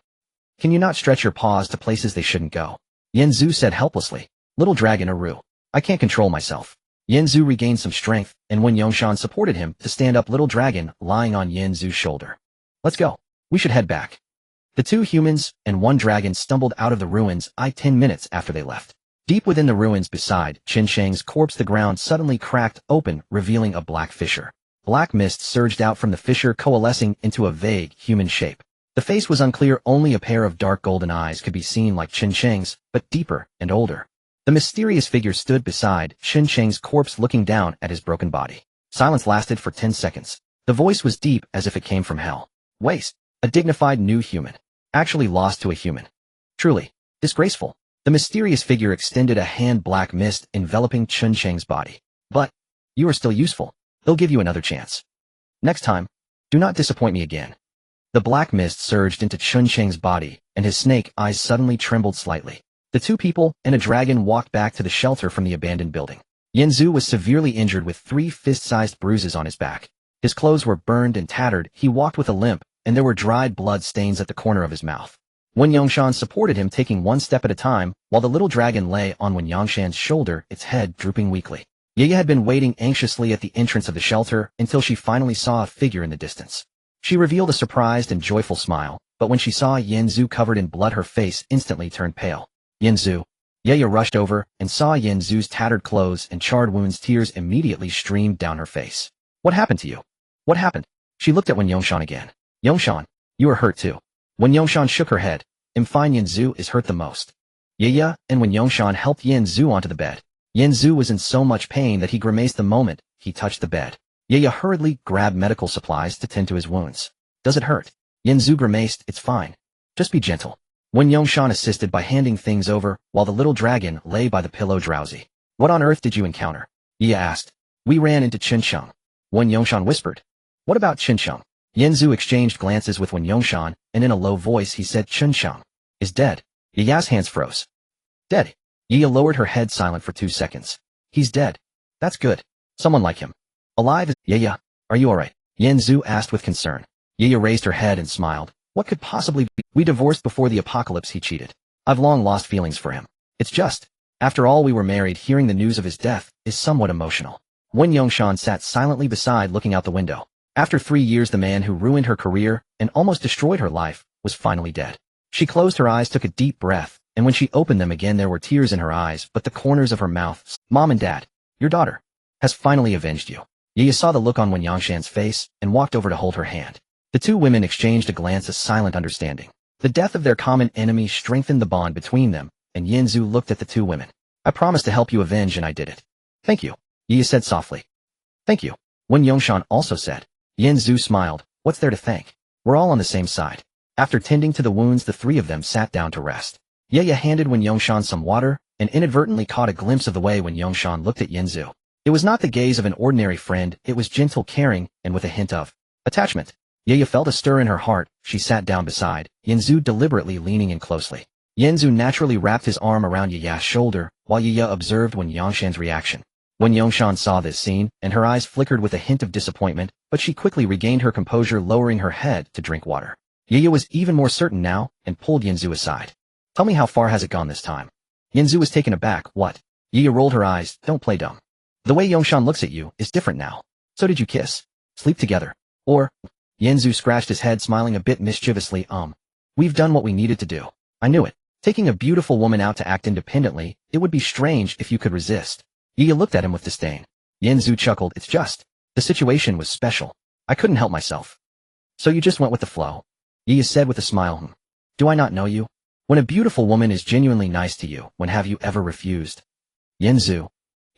Can you not stretch your paws to places they shouldn't go? Yan Zhu said helplessly. Little dragon, Aru. I can't control myself. Yan Zhu regained some strength, and Wen Yongshan supported him to stand up, little dragon lying on Yan Zhu's shoulder. Let's go. We should head back. The 2 humans and 1 dragon stumbled out of the ruins 10 minutes after they left. Deep within the ruins beside Chen Sheng's corpse, the ground suddenly cracked open, revealing a black fissure. Black mist surged out from the fissure, coalescing into a vague human shape. The face was unclear, only a pair of dark golden eyes could be seen like Chen Cheng's, but deeper and older. The mysterious figure stood beside Chen Cheng's corpse looking down at his broken body. Silence lasted for 10 seconds. The voice was deep as if it came from hell. Waste. A dignified new human. Actually lost to a human. Truly. Disgraceful. The mysterious figure extended a hand, black mist enveloping Chen Cheng's body. But, you are still useful. They'll give you another chance. Next time, do not disappoint me again. The black mist surged into Chen Cheng's body, and his snake eyes suddenly trembled slightly. The two people and a dragon walked back to the shelter from the abandoned building. Yanzu was severely injured with 3 fist-sized bruises on his back. His clothes were burned and tattered, he walked with a limp, and there were dried blood stains at the corner of his mouth. Wen Yongshan supported him, taking one step at a time, while the little dragon lay on Wen Yongshan's shoulder, its head drooping weakly. Yaya had been waiting anxiously at the entrance of the shelter until she finally saw a figure in the distance. She revealed a surprised and joyful smile, but when she saw Yanzu covered in blood, her face instantly turned pale. Yanzu. Yaya rushed over and saw Yanzu's tattered clothes and charred wounds. Tears immediately streamed down her face. What happened to you? What happened? She looked at Wen Yongshan again. Yongshan, you are hurt too. Wen Yongshan shook her head. I'm fine. Yanzu is hurt the most. Yaya and Wen Yongshan helped Yanzu onto the bed. Yanzu was in so much pain that he grimaced the moment he touched the bed. Yaya hurriedly grabbed medical supplies to tend to his wounds. Does it hurt? Yanzu grimaced. It's fine. Just be gentle. Wen Yongshan assisted by handing things over, while the little dragon lay by the pillow drowsy. What on earth did you encounter? Yaya asked. We ran into Chincheng. Wen Yongshan whispered. What about Chincheng? Yanzu exchanged glances with Wen Yongshan, and in a low voice he said Chincheng is dead. Yaya's hands froze. Dead. Yaya lowered her head, silent for 2 seconds. He's dead. That's good. Someone like him. Alive. Yaya, are you alright? Yanzu asked with concern. Yaya raised her head and smiled. What could possibly be? We divorced before the apocalypse. He cheated. I've long lost feelings for him. It's just, after all we were married, hearing the news of his death is somewhat emotional. Wen Yongshan sat silently beside, looking out the window. After 3 years, the man who ruined her career and almost destroyed her life was finally dead. She closed her eyes, took a deep breath, and when she opened them again there were tears in her eyes, but the corners of her mouth. Mom and Dad, your daughter has finally avenged you. Yaya saw the look on Wen Yongshan's face and walked over to hold her hand. The two women exchanged a glance of silent understanding. The death of their common enemy strengthened the bond between them, and Yanzu looked at the two women. I promised to help you avenge, and I did it. Thank you, Yaya said softly. Thank you, Wen Yongshan also said. Yanzu smiled. What's there to thank? We're all on the same side. After tending to the wounds, the three of them sat down to rest. Yaya handed Wen Yongshan some water, and inadvertently caught a glimpse of the way Wen Yongshan looked at Yanzu. It was not the gaze of an ordinary friend, it was gentle, caring, and with a hint of attachment. Yaya felt a stir in her heart. She sat down beside Yanzu, deliberately leaning in closely. Yanzu naturally wrapped his arm around Yaya's shoulder, while Yaya observed Wen Yongshan's reaction. Wen Yongshan saw this scene, and her eyes flickered with a hint of disappointment, but she quickly regained her composure, lowering her head to drink water. Yaya was even more certain now, and pulled Yanzu aside. Tell me, how far has it gone this time? Yanzu was taken aback. What? Yaya rolled her eyes. Don't play dumb. The way Yongshan looks at you is different now. So did you kiss? Sleep together? Or? Yanzu scratched his head, smiling a bit mischievously. We've done what we needed to do. I knew it. Taking a beautiful woman out to act independently, it would be strange if you could resist. Yaya looked at him with disdain. Yanzu chuckled. It's just, the situation was special. I couldn't help myself. So you just went with the flow? Yaya said with a smile. Do I not know you? When a beautiful woman is genuinely nice to you, when have you ever refused? Yanzu.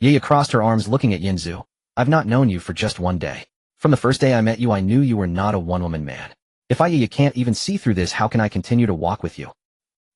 Yaya crossed her arms, looking at Yanzu. I've not known you for just 1 day. From the first day I met you, I knew you were not a one-woman man. If Yaya can't even see through this, how can I continue to walk with you?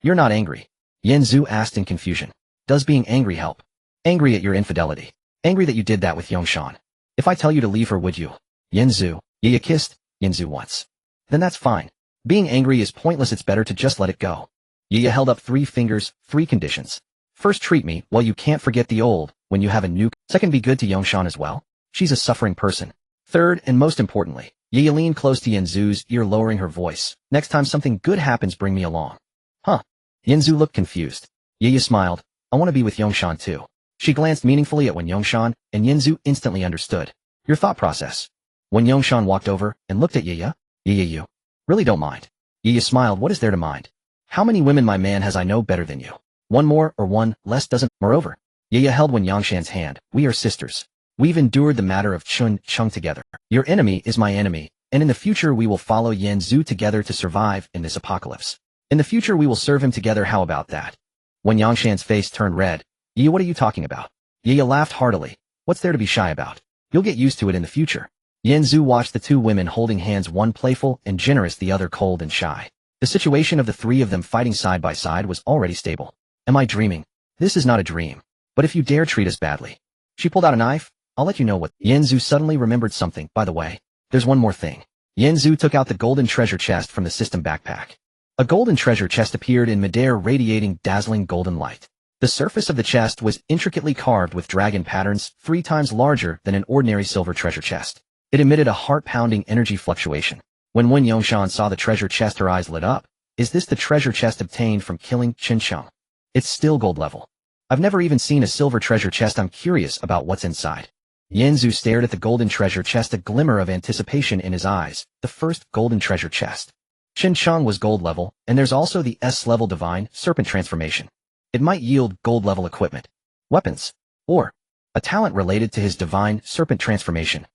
You're not angry? Yanzu asked in confusion. Does being angry help? Angry at your infidelity. Angry that you did that with Yongshan. If I tell you to leave her, would you? Yanzu. Yaya kissed Yanzu once. Then that's fine. Being angry is pointless, it's better to just let it go. Yaya held up 3 fingers, 3 conditions. First, treat me well, you can't forget the old, when you have a new. Second, be good to Yongshan as well. She's a suffering person. Third, and most importantly, Yaya leaned close to Yanzu's ear, lowering her voice. Next time something good happens, bring me along. Huh? Yanzu looked confused. Yaya smiled. I want to be with Yongshan too. She glanced meaningfully at Wen Yongshan, and Yanzu instantly understood. Your thought process. Wen Yongshan walked over and looked at Yaya. Yaya, you really don't mind? Yaya smiled. What is there to mind? How many women, my man, has I know better than you? One more or one less doesn't. Moreover, Yaya held Wen Yongshan's hand. We are sisters. We've endured the matter of Chun Chung together. Your enemy is my enemy, And in the future we will follow Yan Zhu together to survive in this apocalypse. In the future we will serve him together, how about that? When Yangshan's face turned red, "Yi, what are you talking about?" Yi laughed heartily. "What's there to be shy about? You'll get used to it in the future." Yan Zhu watched the two women holding hands, one playful and generous, the other cold and shy. The situation of the three of them fighting side by side was already stable. "Am I dreaming? This is not a dream. But if you dare treat us badly." She pulled out a knife. "I'll let you know what—" Yan Zhu suddenly remembered something. "By the way, there's one more thing." Yan Zhu took out the golden treasure chest from the system backpack. A golden treasure chest appeared in midair, radiating dazzling golden light. The surface of the chest was intricately carved with dragon patterns, 3 times larger than an ordinary silver treasure chest. It emitted a heart-pounding energy fluctuation. When Wen Yongshan saw the treasure chest, her eyes lit up. "Is this the treasure chest obtained from killing Qin Sheng? It's still gold level. I've never even seen a silver treasure chest. I'm curious about what's inside." Yan Zhu stared at the golden treasure chest, a glimmer of anticipation in his eyes. The first golden treasure chest. Qin Sheng was gold level, and there's also the S-level divine serpent transformation. It might yield gold level equipment, weapons, or a talent related to his divine serpent transformation.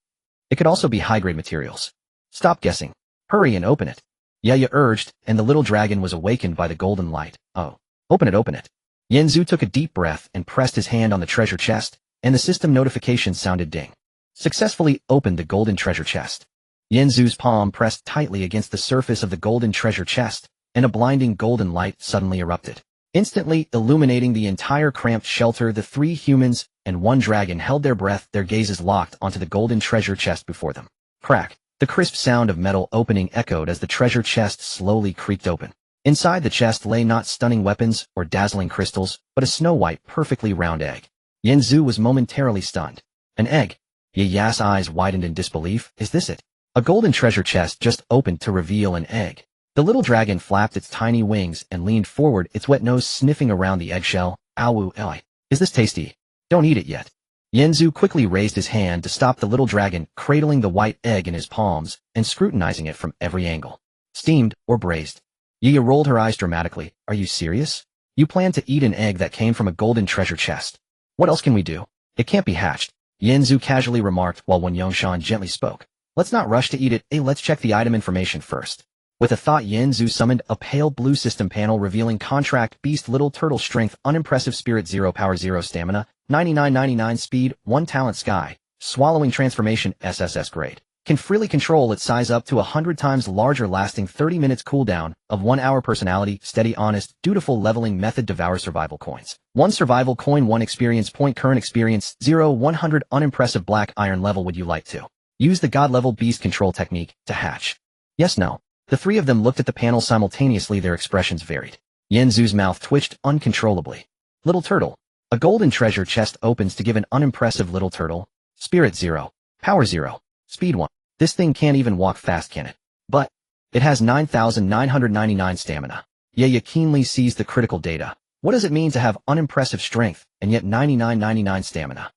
It could also be high-grade materials. "Stop guessing. Hurry and open it," Yaya urged, and the little dragon was awakened by the golden light. "Oh, open it, open it." Yan Zhu took a deep breath and pressed his hand on the treasure chest, and the system notification sounded ding. Successfully opened the golden treasure chest. Yan Zhu's palm pressed tightly against the surface of the golden treasure chest, and a blinding golden light suddenly erupted. Instantly illuminating the entire cramped shelter, the 3 humans and 1 dragon held their breath, their gazes locked onto the golden treasure chest before them. Crack! The crisp sound of metal opening echoed as the treasure chest slowly creaked open. Inside the chest lay not stunning weapons or dazzling crystals, but a snow-white, perfectly round egg. Yan Zhu was momentarily stunned. "An egg?" Yaya's eyes widened in disbelief. "Is this it? A golden treasure chest just opened to reveal an egg." The little dragon flapped its tiny wings and leaned forward, its wet nose sniffing around the eggshell. "Ow, oi. Is this tasty? Don't eat it yet." Yan Zhu quickly raised his hand to stop the little dragon, cradling the white egg in his palms and scrutinizing it from every angle. "Steamed or braised?" Yiya rolled her eyes dramatically. "Are you serious? You plan to eat an egg that came from a golden treasure chest? What else can we do? It can't be hatched," Yan Zhu casually remarked while Wen Yongshan gently spoke. "Let's not rush to eat it. Let's check the item information first." With a thought, Yan Zhu summoned a pale blue system panel revealing contract beast, little turtle, strength unimpressive, spirit 0, power 0, stamina 99, speed 1, talent sky, swallowing transformation SSS grade. Can freely control its size up to 100 times larger, lasting 30 minutes, cooldown of 1 hour, personality steady, honest, dutiful, leveling method, devour survival coins. 1 survival coin, 1 experience point, current experience 0, 100, unimpressive, black iron level. Would you like to use the god level beast control technique to hatch? Yes, no. The 3 of them looked at the panel simultaneously, their expressions varied. Yan Zhu's mouth twitched uncontrollably. "Little turtle. A golden treasure chest opens to give an unimpressive little turtle. Spirit 0. Power 0. Speed 1. This thing can't even walk fast, can it? But it has 9,999 stamina." Yaya keenly seized the critical data. What does it mean to have unimpressive strength and yet 99 stamina?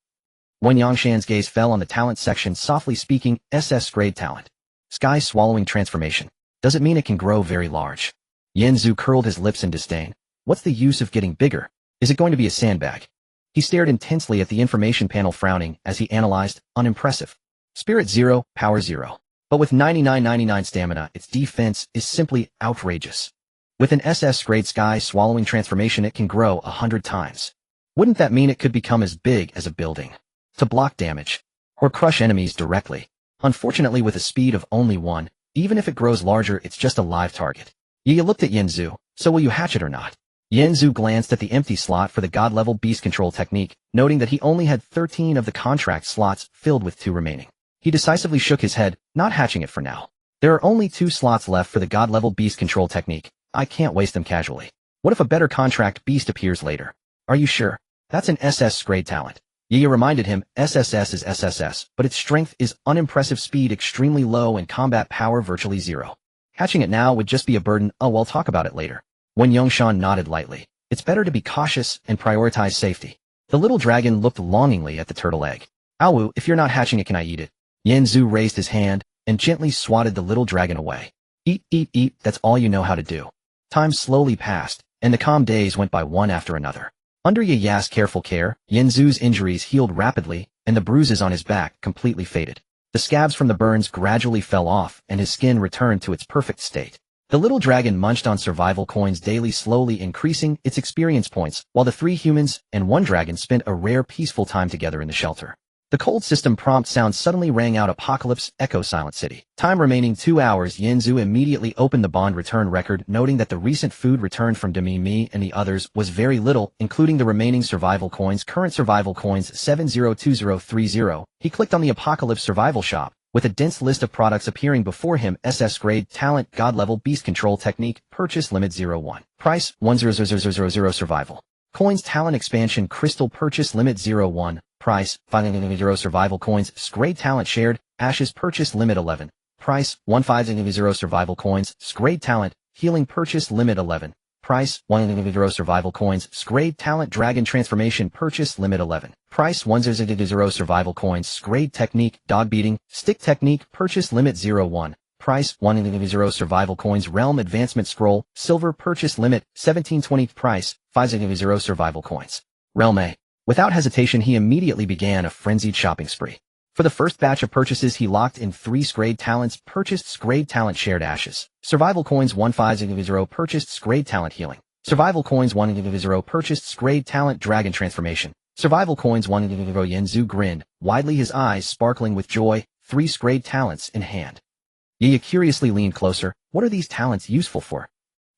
Wen Yongshan's gaze fell on the talent section, softly speaking, SS grade talent. Sky swallowing transformation. Does it mean it can grow very large? Yan Zhu curled his lips in disdain. What's the use of getting bigger? Is it going to be a sandbag? He stared intensely at the information panel, frowning as he analyzed. Unimpressive. Spirit 0, power 0. But with 99 stamina, its defense is simply outrageous. With an SS grade sky swallowing transformation, it can grow 100 times. Wouldn't that mean it could become as big as a building? To block damage, or crush enemies directly. Unfortunately, with a speed of only 1, even if it grows larger, it's just a live target. Yi looked at Yan Zhu. "So will you hatch it or not?" Yan Zhu glanced at the empty slot for the god-level beast control technique, noting that he only had 13 of the contract slots filled with 2 remaining. He decisively shook his head, not hatching it for now. There are only 2 slots left for the god-level beast control technique. I can't waste them casually. What if a better contract beast appears later? Are you sure? That's an SS grade talent. Yi reminded him. SSS is SSS, but its strength is unimpressive, speed extremely low, and combat power virtually 0. Hatching it now would just be a burden. Oh, we'll talk about it later. Wen Yongshan nodded lightly. It's better to be cautious and prioritize safety. The little dragon looked longingly at the turtle egg. "Awu, if you're not hatching it, can I eat it?" Yan Zhu raised his hand and gently swatted the little dragon away. "Eat, eat, eat, that's all you know how to do." Time slowly passed, and the calm days went by one after another. Under Yaya's careful care, Yan Zhu's injuries healed rapidly, and the bruises on his back completely faded. The scabs from the burns gradually fell off, and his skin returned to its perfect state. The little dragon munched on survival coins daily, slowly increasing its experience points, while the 3 humans and 1 dragon spent a rare peaceful time together in the shelter. The cold system prompt sound suddenly rang out. Apocalypse, echo silent city. Time remaining 2 hours. Yanzu immediately opened the bond return record, noting that the recent food returned from Demi Me and the others was very little, including the remaining survival coins. Current survival coins 702030. He clicked on the Apocalypse survival shop, with a dense list of products appearing before him. SS grade, talent, god level, beast control technique, purchase limit 01. Price 1000000 survival. Coins, talent expansion, crystal, purchase limit 01. Price 500 survival coins, grade talent shared, ashes, purchase limit 11. Price 1500 survival coins, grade talent, healing, purchase limit 11. Price 100 survival coins, grade talent, dragon transformation, purchase limit 11. Price 100 survival coins, grade technique, dog beating, stick technique, purchase limit 01. Price 100 survival coins, realm advancement scroll, silver, purchase limit 1720. Price 500 survival coins. Realm A. Without hesitation, he immediately began a frenzied shopping spree. For the first batch of purchases, he locked in 3 grade talents, purchased grade talent shared ashes. Survival coins 1500, purchased grade talent healing. Survival coins 100, purchased grade talent dragon transformation. Survival coins 100. Yanzu grinned, widely, his eyes sparkling with joy, 3 grade talents in hand. Yaya curiously leaned closer. What are these talents useful for?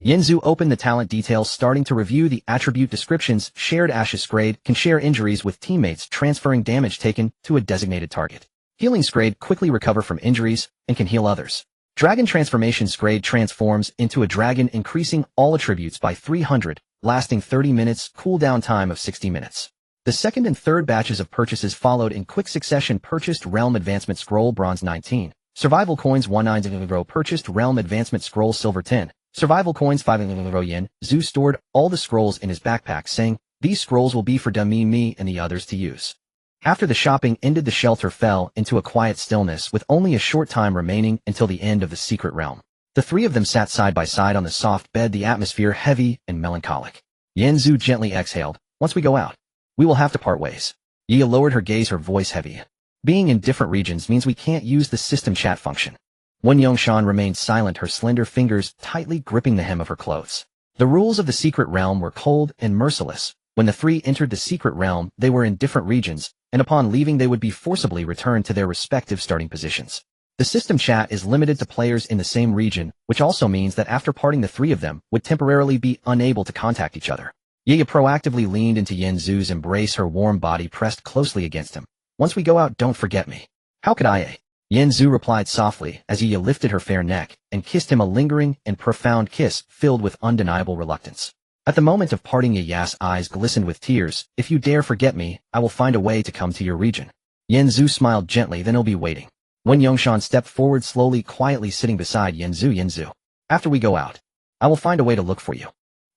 Yanzu opened the talent details, starting to review the attribute descriptions. Shared ashes grade can share injuries with teammates, transferring damage taken to a designated target. Healing grade quickly recover from injuries and can heal others. Dragon transformation grade transforms into a dragon, increasing all attributes by 300, lasting 30 minutes, cooldown time of 60 minutes. The second and third batches of purchases followed in quick succession. Purchased realm advancement scroll, bronze 19. Survival coins 1900, purchased realm advancement scroll, silver 10. Survival coins 500 yen. Zhu stored all the scrolls in his backpack, saying, "These scrolls will be for Demi, me, and the others to use." After the shopping ended, the shelter fell into a quiet stillness, with only a short time remaining until the end of the secret realm. The 3 of them sat side by side on the soft bed, the atmosphere heavy and melancholic. Yanzu gently exhaled. "Once we go out, we will have to part ways." Yaya lowered her gaze, her voice heavy. "Being in different regions means we can't use the system chat function." Wen Yongshan remained silent, her slender fingers tightly gripping the hem of her clothes. The rules of the secret realm were cold and merciless. When the 3 entered the secret realm, they were in different regions, and upon leaving they would be forcibly returned to their respective starting positions. The system chat is limited to players in the same region, which also means that after parting, the 3 of them would temporarily be unable to contact each other. Yaya proactively leaned into Yanzu's embrace, her warm body pressed closely against him. "Once we go out, don't forget me." "How could I?" Yanzu replied softly as Yaya lifted her fair neck and kissed him, a lingering and profound kiss filled with undeniable reluctance. At the moment of parting, Yaya's eyes glistened with tears. "If you dare forget me, I will find a way to come to your region." Yanzu smiled gently, "Then I'll be waiting." Wen Yongshan stepped forward slowly, quietly sitting beside Yanzu. "Yanzu, after we go out, I will find a way to look for you.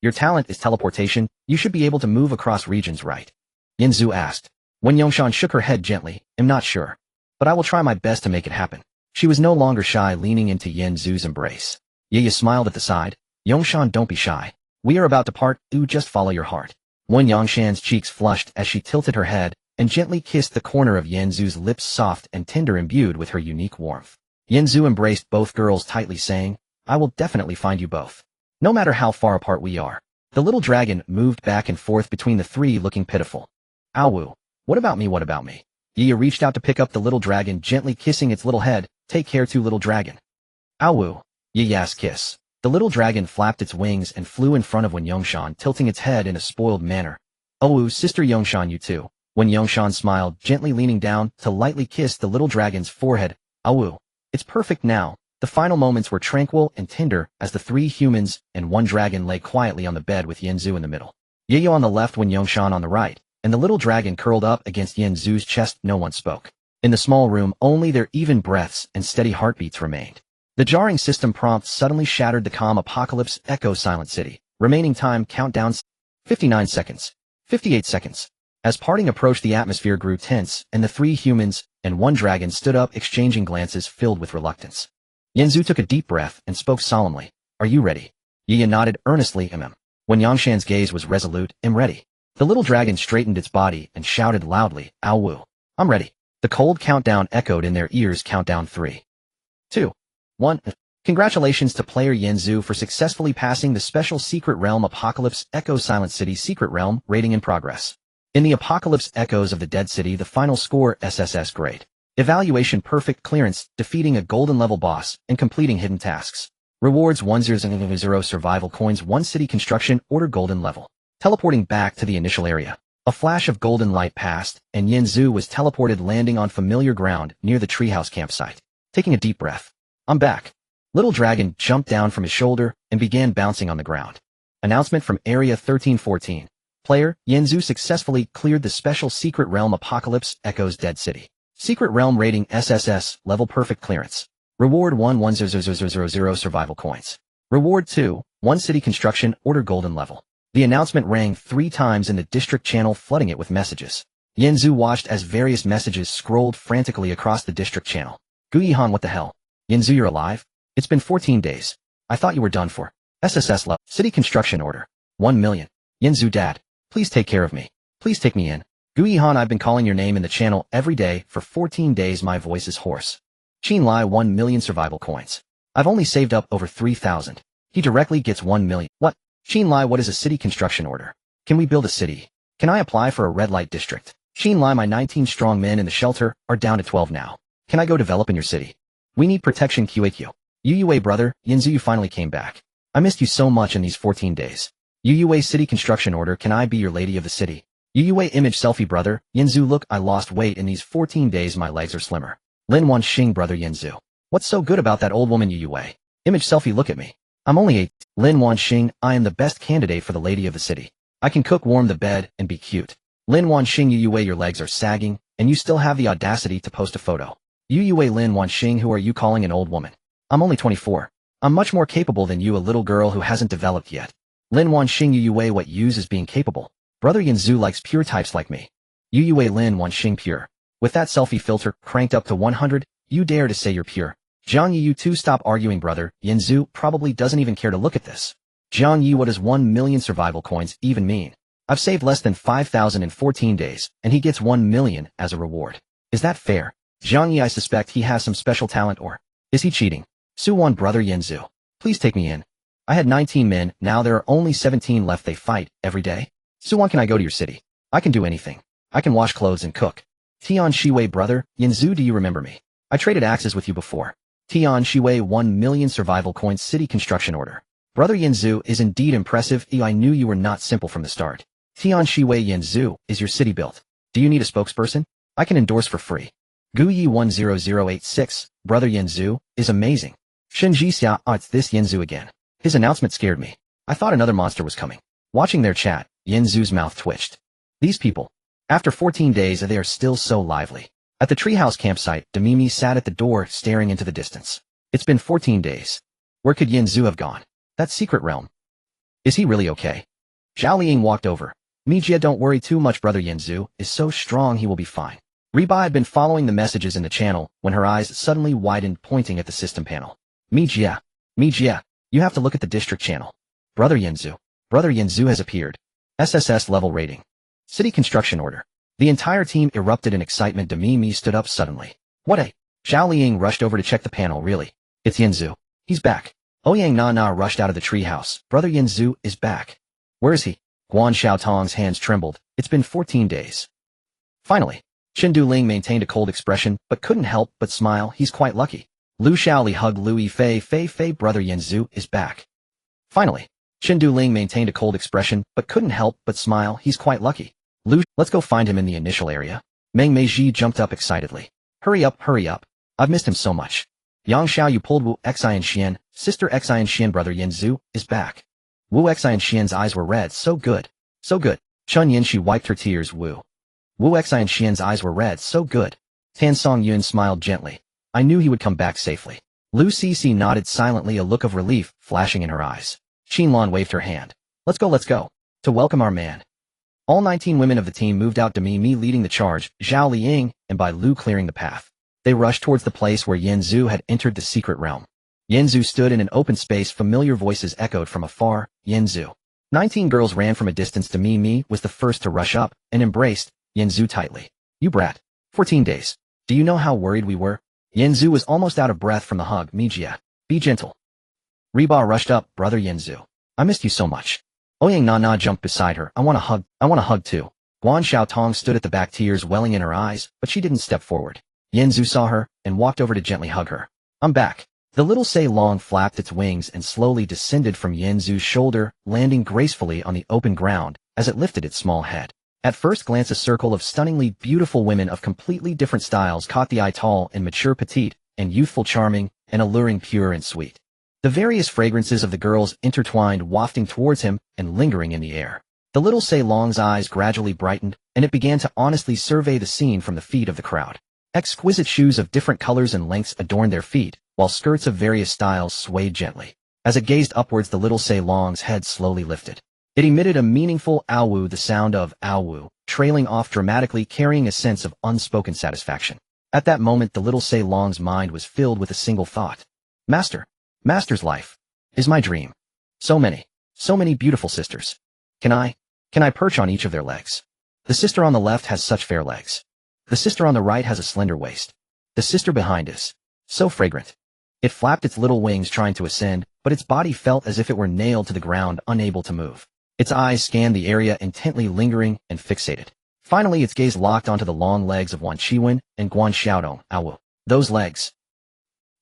Your talent is teleportation. You should be able to move across regions, right?" Yanzu asked. Wen Yongshan shook her head gently. "I'm not sure, but I will try my best to make it happen." She was no longer shy, leaning into Yanzu's embrace. Yaya smiled at the side. "Yongshan, don't be shy. We are about to part. Just follow your heart." Wen Yongshan's cheeks flushed as she tilted her head and gently kissed the corner of Yanzu's lips, soft and tender, imbued with her unique warmth. Yanzu embraced both girls tightly, saying, "I will definitely find you both, no matter how far apart we are." The little dragon moved back and forth between the 3, looking pitiful. "Awu, what about me? What about me?" Yaya reached out to pick up the little dragon, gently kissing its little head. "Take care too, little dragon." "Awu." Yaya's kiss. The little dragon flapped its wings and flew in front of Wen Yongshan, tilting its head in a spoiled manner. "Oh, sister Yongshan, you too." Wen Yongshan smiled, gently leaning down to lightly kiss the little dragon's forehead. "Awu, it's perfect now." The final moments were tranquil and tender as the 3 humans and 1 dragon lay quietly on the bed with Yanzu in the middle. Yaya on the left, Wen Yongshan on the right, and the little dragon curled up against Yanzu's chest. No one spoke. In the small room, only their even breaths and steady heartbeats remained. The jarring system prompt suddenly shattered the calm. Apocalypse, echo silent city. Remaining time countdown 59 seconds. 58 seconds. As parting approached, the atmosphere grew tense, and the 3 humans and 1 dragon stood up, exchanging glances filled with reluctance. Yanzu took a deep breath and spoke solemnly. "Are you ready?" Yaya nodded earnestly. When Yongshan's gaze was resolute, "I'm ready." The little dragon straightened its body and shouted loudly, "Awu, I'm ready." The cold countdown echoed in their ears. Countdown 3, 2, 1. Congratulations to player Yanzu for successfully passing the Special Secret Realm Apocalypse Echo Silent City Secret Realm rating in progress. In the Apocalypse Echoes of the Dead City, the final score SSS grade. Evaluation perfect clearance, defeating a golden level boss, and completing hidden tasks. Rewards 100 survival coins 1 city construction order golden level. Teleporting back to the initial area. A flash of golden light passed, and Yanzu was teleported landing on familiar ground near the treehouse campsite. Taking a deep breath. I'm back. Little Dragon jumped down from his shoulder and began bouncing on the ground. Announcement from Area 1314. Player, Yanzu successfully cleared the Special Secret Realm Apocalypse Echoes Dead City. Secret Realm rating SSS, level perfect clearance. Reward 11000 survival coins. Reward 2, 1 city construction order golden level. The announcement rang 3 times in the district channel, flooding it with messages. Yanzu watched as various messages scrolled frantically across the district channel. Guihan, what the hell? Yanzu, you're alive? It's been 14 days. I thought you were done for. SSS level. City construction order. 1 million. Yanzu, dad. Please take care of me. Please take me in. Guihan, I've been calling your name in the channel every day for 14 days. My voice is hoarse. Chin Lai, 1 million survival coins. I've only saved up over 3,000. He directly gets 1 million. What? Chin Lai, what is a city construction order? Can we build a city? Can I apply for a red light district? Chin Lai, my 19 strong men in the shelter are down to 12 now. Can I go develop in your city? We need protection QAQ. Yuyue brother, Yanzu, you finally came back. I missed you so much in these 14 days. Yuyue city construction order, can I be your lady of the city? Yuyue image selfie brother, Yanzu, look, I lost weight in these 14 days, my legs are slimmer. Lin Wanxing brother Yanzu. What's so good about that old woman Yuyue? Image selfie, look at me. I'm only 8. Lin Wanxing, I am the best candidate for the lady of the city. I can cook, warm the bed, and be cute. Lin Wanxing, Yuyue, your legs are sagging, and you still have the audacity to post a photo. Yuyue Lin Wanxing, who are you calling an old woman? I'm only 24. I'm much more capable than you, a little girl who hasn't developed yet. Lin Wanxing, Yuyue, what use is being capable? Brother Yanzu likes pure types like me. Yuyue Lin Wanxing, pure. With that selfie filter cranked up to 100, you dare to say you're pure? Zhang Yi, you two stop arguing brother, Yanzu probably doesn't even care to look at this. Zhang Yi, what does 1 million survival coins even mean? I've saved less than 5,000 in 14 days, and he gets 1 million as a reward. Is that fair? Zhang Yi, I suspect he has some special talent, or is he cheating? Suwon brother Yanzu, please take me in. I had 19 men, now there are only 17 left. They fight every day. Suwon, can I go to your city? I can do anything. I can wash clothes and cook. Tian Shiwei brother, Yanzu, do you remember me? I traded axes with you before. Tian Shiwei, 1 million survival coins city construction order. Brother Yanzu is indeed impressive. I knew you were not simple from the start. Tian Shiwei, Yanzu, is your city built? Do you need a spokesperson? I can endorse for free. Guyi 10086, brother Yanzu, is amazing. Shinji Xia, it's this Yanzu again. His announcement scared me. I thought another monster was coming. Watching their chat, Yanzu's mouth twitched. These people. After 14 days, they are still so lively. At the treehouse campsite, Demimi sat at the door, staring into the distance. It's been 14 days. Where could Yanzu have gone? That secret realm. Is he really okay? Zhao Liying walked over. Mijia, don't worry too much, brother Yanzu is so strong, he will be fine. Reba had been following the messages in the channel when her eyes suddenly widened, pointing at the system panel. Mijia, you have to look at the district channel. Brother Yanzu has appeared. SSS level rating. City construction order. The entire team erupted in excitement. Demimi stood up suddenly. What a... Zhao Liying rushed over to check the panel. Really? It's Yanzu. He's back. Ouyang Na rushed out of the treehouse. Brother Yanzu is back. Where is he? Guan Xiaotong's hands trembled. It's been 14 days. Finally, Chen Duling maintained a cold expression, but couldn't help but smile. He's quite lucky. Lu Shaoli hugged Lu Yifei. Brother Yanzu is back. Finally, Chen Duling maintained a cold expression, but couldn't help but smile. He's quite lucky. Let's go find him in the initial area. Meng Meiji jumped up excitedly. Hurry up. I've missed him so much. Yang Xiao, you pulled Wu Xian Xian. Sister Xian Xian, brother Yanzu is back. Wu Xian Xian's eyes were red. So good. Chun Yinshi wiped her tears. Wu Xian Xian's eyes were red. So good. Tan Song Yun smiled gently. I knew he would come back safely. Lu Cece nodded silently, a look of relief flashing in her eyes. Xinlan waved her hand. Let's go. To welcome our man. All 19 women of the team moved out, Demimi leading the charge, Zhao Liying, and Bai Lu clearing the path. They rushed towards the place where Yanzu had entered the secret realm. Yanzu stood in an open space, familiar voices echoed from afar, Yanzu. 19 girls ran from a distance. Demimi was the first to rush up and embraced Yanzu tightly. You brat. 14 days. Do you know how worried we were? Yanzu was almost out of breath from the hug. Mijia, be gentle. Reba rushed up. Brother Yanzu, I missed you so much. Ouyang Na jumped beside her. I want a hug too. Guan Xiaotong stood at the back, tears welling in her eyes, but she didn't step forward. Yanzu saw her and walked over to gently hug her. I'm back. The little Sei Long flapped its wings and slowly descended from Yanzu's shoulder, landing gracefully on the open ground as it lifted its small head. At first glance, a circle of stunningly beautiful women of completely different styles caught the eye, tall and mature, petite and youthful, charming and alluring, pure and sweet. The various fragrances of the girls intertwined, wafting towards him and lingering in the air. The little Sei Long's eyes gradually brightened, and it began to honestly survey the scene from the feet of the crowd. Exquisite shoes of different colors and lengths adorned their feet, while skirts of various styles swayed gently. As it gazed upwards, the little Sei Long's head slowly lifted. It emitted a meaningful ow-woo, the sound of ow-woo, trailing off dramatically, carrying a sense of unspoken satisfaction. At that moment, the little Sei Long's mind was filled with a single thought. Master's life is my dream. So many beautiful sisters. Can I perch on each of their legs? The sister on the left has such fair legs. The sister on the right has a slender waist. The sister behind is so fragrant. It flapped its little wings trying to ascend, but its body felt as if it were nailed to the ground, unable to move. Its eyes scanned the area, intently, lingering and fixated. Finally, its gaze locked onto the long legs of Wan Chiwen and Guan Xiaodong. Ow. Those legs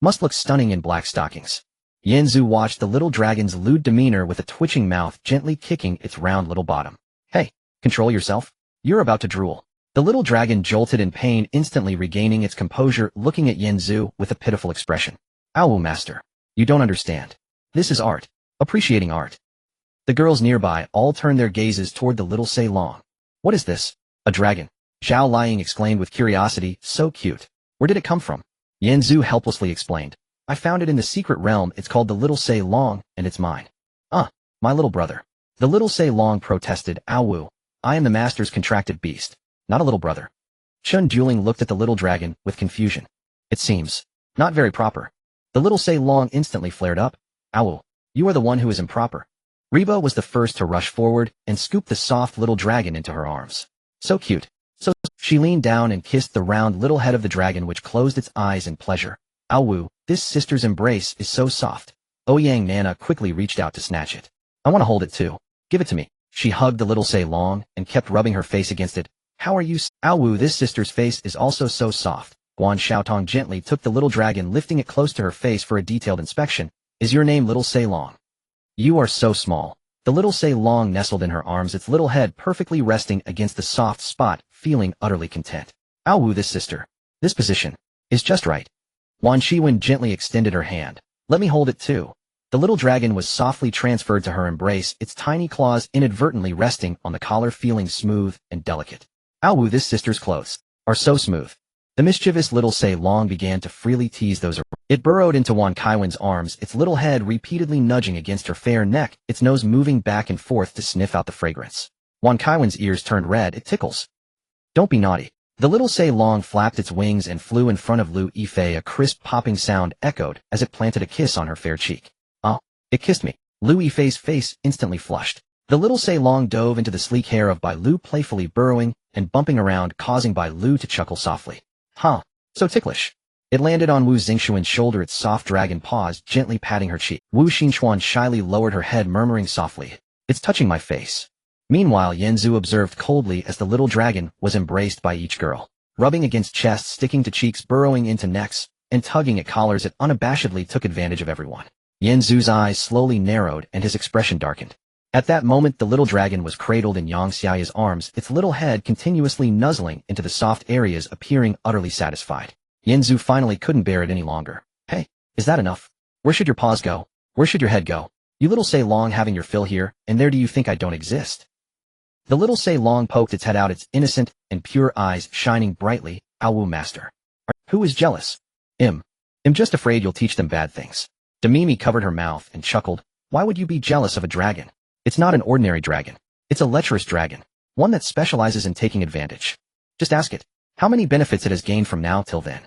must look stunning in black stockings. Yanzu watched the little dragon's lewd demeanor with a twitching mouth, gently kicking its round little bottom. Hey, control yourself. You're about to drool. The little dragon jolted in pain, instantly regaining its composure, looking at Yanzu with a pitiful expression. Ow, master. You don't understand. This is art. Appreciating art. The girls nearby all turned their gazes toward the little Sei Long. What is this? A dragon? Zhao Liang exclaimed with curiosity. So cute. Where did it come from? Yanzu helplessly explained. I found it in the secret realm. It's called the little Sei Long, and it's mine. My little brother. The little Sei Long protested. Ow, I am the master's contracted beast, not a little brother. Chun Dueling looked at the little dragon with confusion. It seems not very proper. The little Sei Long instantly flared up. Ow, you are the one who is improper. Reba was the first to rush forward and scoop the soft little dragon into her arms. So cute. She leaned down and kissed the round little head of the dragon, which closed its eyes in pleasure. Ow, this sister's embrace is so soft. Ouyang Nana quickly reached out to snatch it. I want to hold it too. Give it to me. She hugged the little Sei Long and kept rubbing her face against it. How are you? Ow, this sister's face is also so soft. Guan Xiaotong gently took the little dragon, lifting it close to her face for a detailed inspection. Is your name little Sei Long? You are so small. The little Sei Long nestled in her arms, its little head perfectly resting against the soft spot, feeling utterly content. Ow, this sister. This position is just right. Wan Chiwen gently extended her hand. Let me hold it too. The little dragon was softly transferred to her embrace, its tiny claws inadvertently resting on the collar, feeling smooth and delicate. Ow, this sister's clothes are so smooth. The mischievous little Sei Long began to freely tease those around. It burrowed into Wan Kaiwen's arms, its little head repeatedly nudging against her fair neck, its nose moving back and forth to sniff out the fragrance. Wan Kaiwen's ears turned red. It tickles. Don't be naughty. The little Sei Long flapped its wings and flew in front of Lu Yifei. A crisp popping sound echoed as it planted a kiss on her fair cheek. Oh, it kissed me. Lu Yifei's face instantly flushed. The little Sei Long dove into the sleek hair of Bai Lu, playfully burrowing and bumping around, causing Bai Lu to chuckle softly. So ticklish. It landed on Wu Xingxuan's shoulder, its soft dragon paws gently patting her cheek. Wu Xingxuan shyly lowered her head, murmuring softly, it's touching my face. Meanwhile, Yanzu observed coldly as the little dragon was embraced by each girl. Rubbing against chests, sticking to cheeks, burrowing into necks, and tugging at collars, it unabashedly took advantage of everyone. Yanzu's eyes slowly narrowed and his expression darkened. At that moment, the little dragon was cradled in Yang Xiaoya's arms, its little head continuously nuzzling into the soft areas, appearing utterly satisfied. Yanzu finally couldn't bear it any longer. Hey, is that enough? Where should your paws go? Where should your head go? You little Sei Long having your fill here, and there do you think I don't exist? The little Sei Long poked its head out, its innocent and pure eyes shining brightly. Ow, master. Who is jealous? I'm just afraid you'll teach them bad things. Demimi covered her mouth and chuckled. Why would you be jealous of a dragon? It's not an ordinary dragon. It's a lecherous dragon. One that specializes in taking advantage. Just ask it how many benefits it has gained from now till then.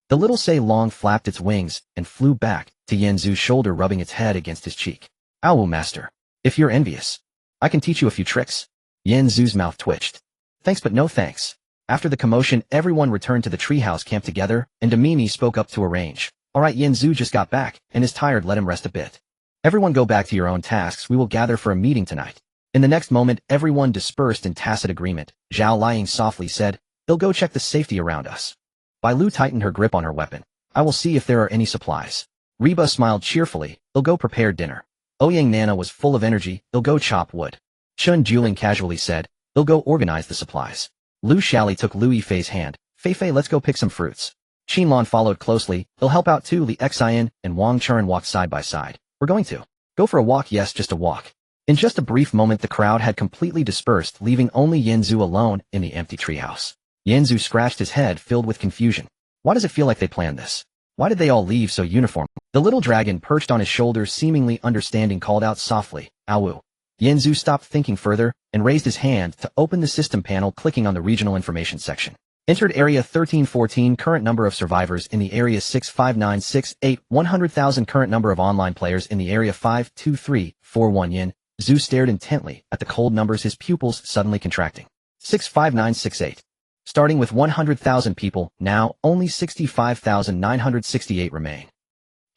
The little Sei Long flapped its wings and flew back to Yanzu's shoulder, rubbing its head against his cheek. Ow, master. If you're envious, I can teach you a few tricks. Yanzu's mouth twitched. Thanks, but no thanks. After the commotion, everyone returned to the treehouse camp together, and Mimi spoke up to arrange. Alright, Yanzu just got back, and is tired, let him rest a bit. Everyone go back to your own tasks, we will gather for a meeting tonight. In the next moment, everyone dispersed in tacit agreement. Zhao lying softly said, "I'll go check the safety around us." Bai Lu tightened her grip on her weapon. "I will see if there are any supplies." Reba smiled cheerfully. "I'll go prepare dinner." Ouyang Nana was full of energy. "I'll go chop wood." Chun Juling casually said, "I'll go organize the supplies." Lu Shali took Lu Yifei's hand. "Fei, let's go pick some fruits." Qinlan followed closely. "I'll help out too." Li Xian and Wang Churen walked side by side. "We're going to go for a walk." "Yes, just a walk." In just a brief moment, the crowd had completely dispersed, leaving only Yanzu alone in the empty treehouse. Yanzu scratched his head, filled with confusion. Why does it feel like they planned this? Why did they all leave so uniform? The little dragon perched on his shoulder, seemingly understanding, called out softly, "Awu." Yanzu stopped thinking further and raised his hand to open the system panel, clicking on the regional information section. Entered Area 1314, current number of survivors in the area 65968, 100,000 current number of online players in the area 52341 yin. Zhu stared intently at the cold numbers, his pupils suddenly contracting. 65968. Starting with 100,000 people, now only 65,968 remain.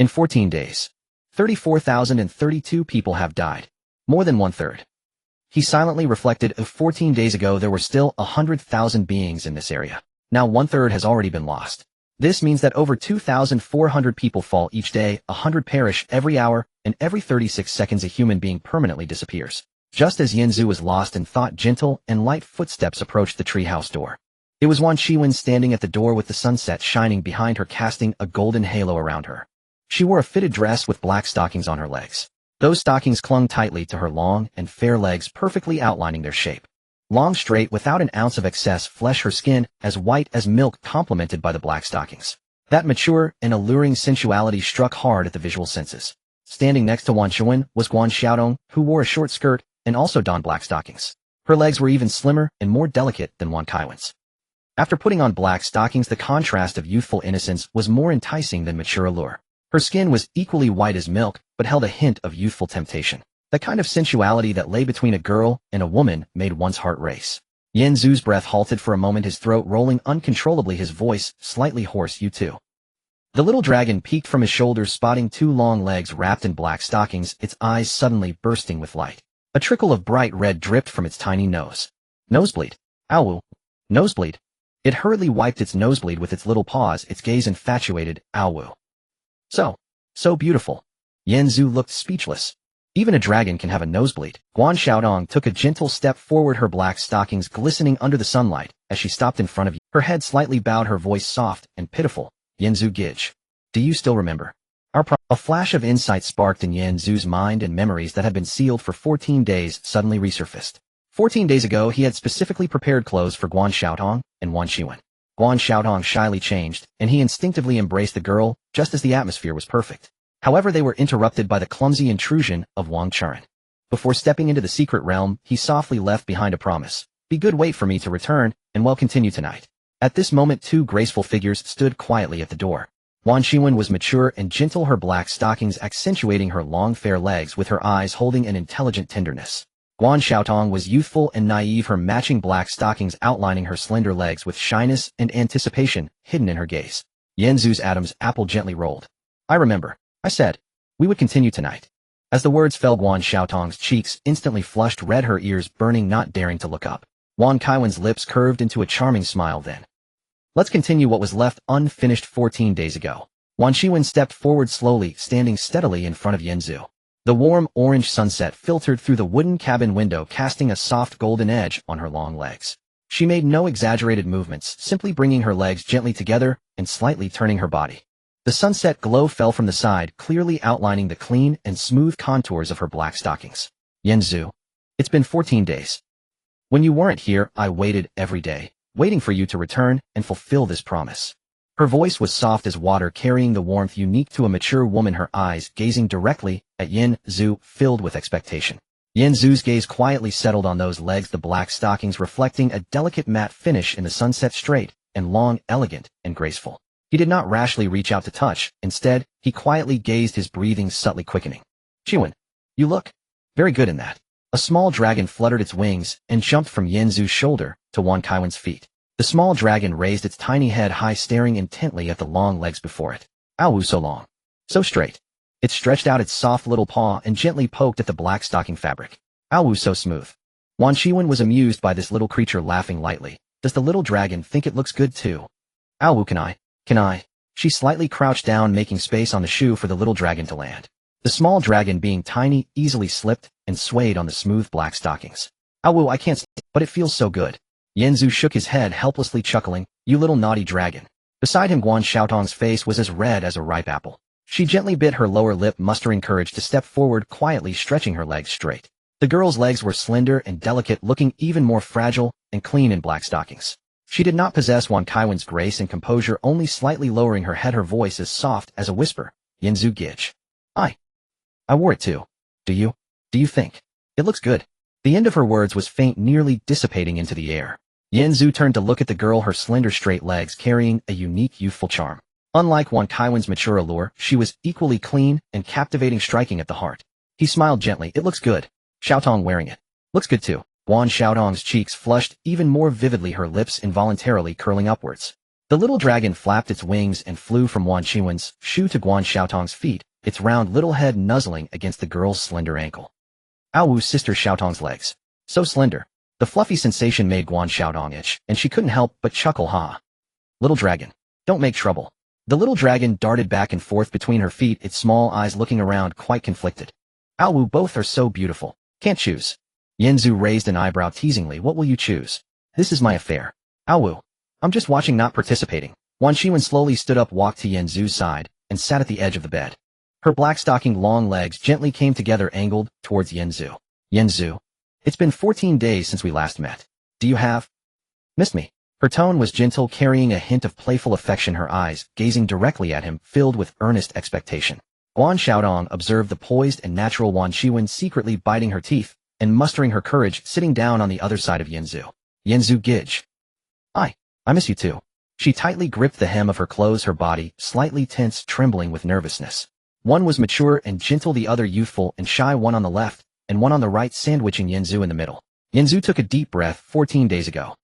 In 14 days, 34,032 people have died. More than one-third. He silently reflected, if 14 days ago there were still 100,000 beings in this area. Now one-third has already been lost. This means that over 2,400 people fall each day, 100 perish every hour, and every 36 seconds a human being permanently disappears. Just as Yanzu was lost in thought, gentle and light footsteps approached the treehouse door. It was Wan Shiwen standing at the door with the sunset shining behind her, casting a golden halo around her. She wore a fitted dress with black stockings on her legs. Those stockings clung tightly to her long and fair legs, perfectly outlining their shape. Long, straight, without an ounce of excess flesh, her skin as white as milk, complemented by the black stockings. That mature and alluring sensuality struck hard at the visual senses. Standing next to Wan Shiwen was Guan Xiaodong, who wore a short skirt and also donned black stockings. Her legs were even slimmer and more delicate than Wan Kaiwen's. After putting on black stockings, the contrast of youthful innocence was more enticing than mature allure. Her skin was equally white as milk, but held a hint of youthful temptation. The kind of sensuality that lay between a girl and a woman made one's heart race. Yanzu's breath halted for a moment, his throat rolling uncontrollably, his voice slightly hoarse. "You too." The little dragon peeked from his shoulders, spotting two long legs wrapped in black stockings, its eyes suddenly bursting with light. A trickle of bright red dripped from its tiny nose. "Nosebleed. Ow. Nosebleed." It hurriedly wiped its nosebleed with its little paws, its gaze infatuated. "Ow. So beautiful." Yanzu looked speechless. Even a dragon can have a nosebleed. Guan Xiaodong took a gentle step forward, her black stockings glistening under the sunlight. As she stopped in front of you, her head slightly bowed, her voice soft and pitiful. "Yanzu Gij. Do you still remember our A flash of insight sparked in Yanzu's mind, and memories that had been sealed for 14 days suddenly resurfaced. 14 days ago, he had specifically prepared clothes for Guan Xiaodong and Wan Shiwen. Guan Xiaodong shyly changed, and he instinctively embraced the girl, just as the atmosphere was perfect. However, they were interrupted by the clumsy intrusion of Wang Churen. Before stepping into the secret realm, he softly left behind a promise. "Be good, wait for me to return, and we'll continue tonight." At this moment, two graceful figures stood quietly at the door. Wan Shiwen was mature and gentle, her black stockings accentuating her long fair legs, with her eyes holding an intelligent tenderness. Guan Xiaotong was youthful and naive, her matching black stockings outlining her slender legs with shyness and anticipation hidden in her gaze. Yanzu's Adam's apple gently rolled. "I remember. I said we would continue tonight." As the words fell, Guan Xiaotong's cheeks instantly flushed red, her ears burning, not daring to look up. Wan Kaiwen's lips curved into a charming smile. "Then let's continue what was left unfinished 14 days ago." Wan Shiwen stepped forward slowly, standing steadily in front of Yanzu. The warm orange sunset filtered through the wooden cabin window, casting a soft golden edge on her long legs. She made no exaggerated movements, simply bringing her legs gently together and slightly turning her body. The sunset glow fell from the side, clearly outlining the clean and smooth contours of her black stockings. "Yanzu, it's been 14 days. When you weren't here, I waited every day, waiting for you to return and fulfill this promise." Her voice was soft as water, carrying the warmth unique to a mature woman, her eyes gazing directly at Yanzu, filled with expectation. Yanzu's gaze quietly settled on those legs, the black stockings reflecting a delicate matte finish in the sunset, straight and long, elegant and graceful. He did not rashly reach out to touch. Instead, he quietly gazed, his breathing subtly quickening. "Shiwen, you look very good in that." A small dragon fluttered its wings and jumped from Yanzu's shoulder to Wan Kaiwen's feet. The small dragon raised its tiny head high, staring intently at the long legs before it. Ow, so long. So straight. It stretched out its soft little paw and gently poked at the black stocking fabric. Ow, so smooth. Wan Shiwen was amused by this little creature, laughing lightly. Does the little dragon think it looks good too? Ow, can I? She slightly crouched down, making space on the shoe for the little dragon to land. The small dragon, being tiny, easily slipped and swayed on the smooth black stockings. Ow, I can't, but it feels so good. Yanzu shook his head helplessly, chuckling, you little naughty dragon. Beside him, Guan Xiaotong's face was as red as a ripe apple. She gently bit her lower lip, mustering courage to step forward, quietly stretching her legs straight. The girl's legs were slender and delicate, looking even more fragile and clean in black stockings. She did not possess Wan Kaiwen's grace and composure, only slightly lowering her head, her voice as soft as a whisper. Yanzu Gij. I wore it too. Do you think? It looks good. The end of her words was faint, nearly dissipating into the air. Yanzu turned to look at the girl, her slender straight legs carrying a unique youthful charm. Unlike Wan Kaiwen's mature allure, she was equally clean and captivating, striking at the heart. He smiled gently. It looks good. Xiaotong wearing it. Looks good too. Guan Xiaotong's cheeks flushed even more vividly, her lips involuntarily curling upwards. The little dragon flapped its wings and flew from Wan Shiwen's shoe to Guan Xiaotong's feet, its round little head nuzzling against the girl's slender ankle. Ow, Sister Xiaotong's legs. So slender. The fluffy sensation made Guan Xiaotong itch, and she couldn't help but chuckle. Ha. Little dragon. Don't make trouble. The little dragon darted back and forth between her feet, its small eyes looking around, quite conflicted. Ow, both are so beautiful. Can't choose. Yanzu raised an eyebrow teasingly. What will you choose? This is my affair. Ow. I'm just watching, not participating. Wan Shiwen slowly stood up, walked to Yanzu's side, and sat at the edge of the bed. Her black stocking long legs gently came together, angled towards Yanzu. Yanzu. It's been 14 days since we last met. Do you have missed me? Her tone was gentle, carrying a hint of playful affection, her eyes gazing directly at him, filled with earnest expectation. Guan Xiaotong observed the poised and natural Wan Shiwen, secretly biting her teeth and mustering her courage, sitting down on the other side of Yanzu. Yanzu Gij. I miss you too. She tightly gripped the hem of her clothes, her body slightly tense, trembling with nervousness. One was mature and gentle, the other youthful and shy, one on the left and one on the right, sandwiching Yanzu in the middle. Yanzu took a deep breath. 14 days ago.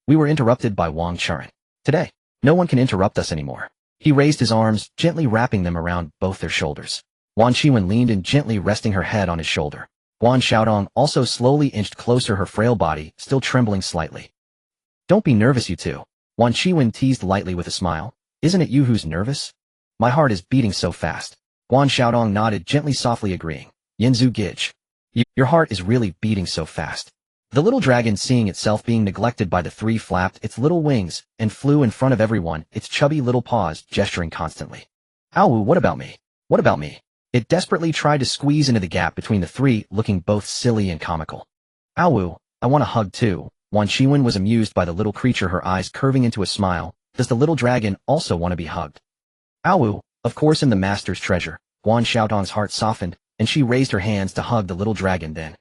We were interrupted by Wang Charan. Today, no one can interrupt us anymore. He raised his arms, gently wrapping them around both their shoulders. Wan Shiwen leaned in, gently resting her head on his shoulder. Guan Xiaotong also slowly inched closer, her frail body still trembling slightly. Don't be nervous, you two. Wan Shiwen teased lightly with a smile. Isn't it you who's nervous? My heart is beating so fast. Guan Xiaotong nodded, gently, softly agreeing. Yanzu Gij. Your heart is really beating so fast. The little dragon, seeing itself being neglected by the three, flapped its little wings and flew in front of everyone, its chubby little paws gesturing constantly. Ow, what about me? What about me? It desperately tried to squeeze into the gap between the three, looking both silly and comical. Ow, I want a hug too. Wan Shiwen was amused by the little creature, her eyes curving into a smile. Does the little dragon also want to be hugged? Ow, of course. In the master's treasure. Guan Xiaotong's heart softened, and she raised her hands to hug the little dragon. Then,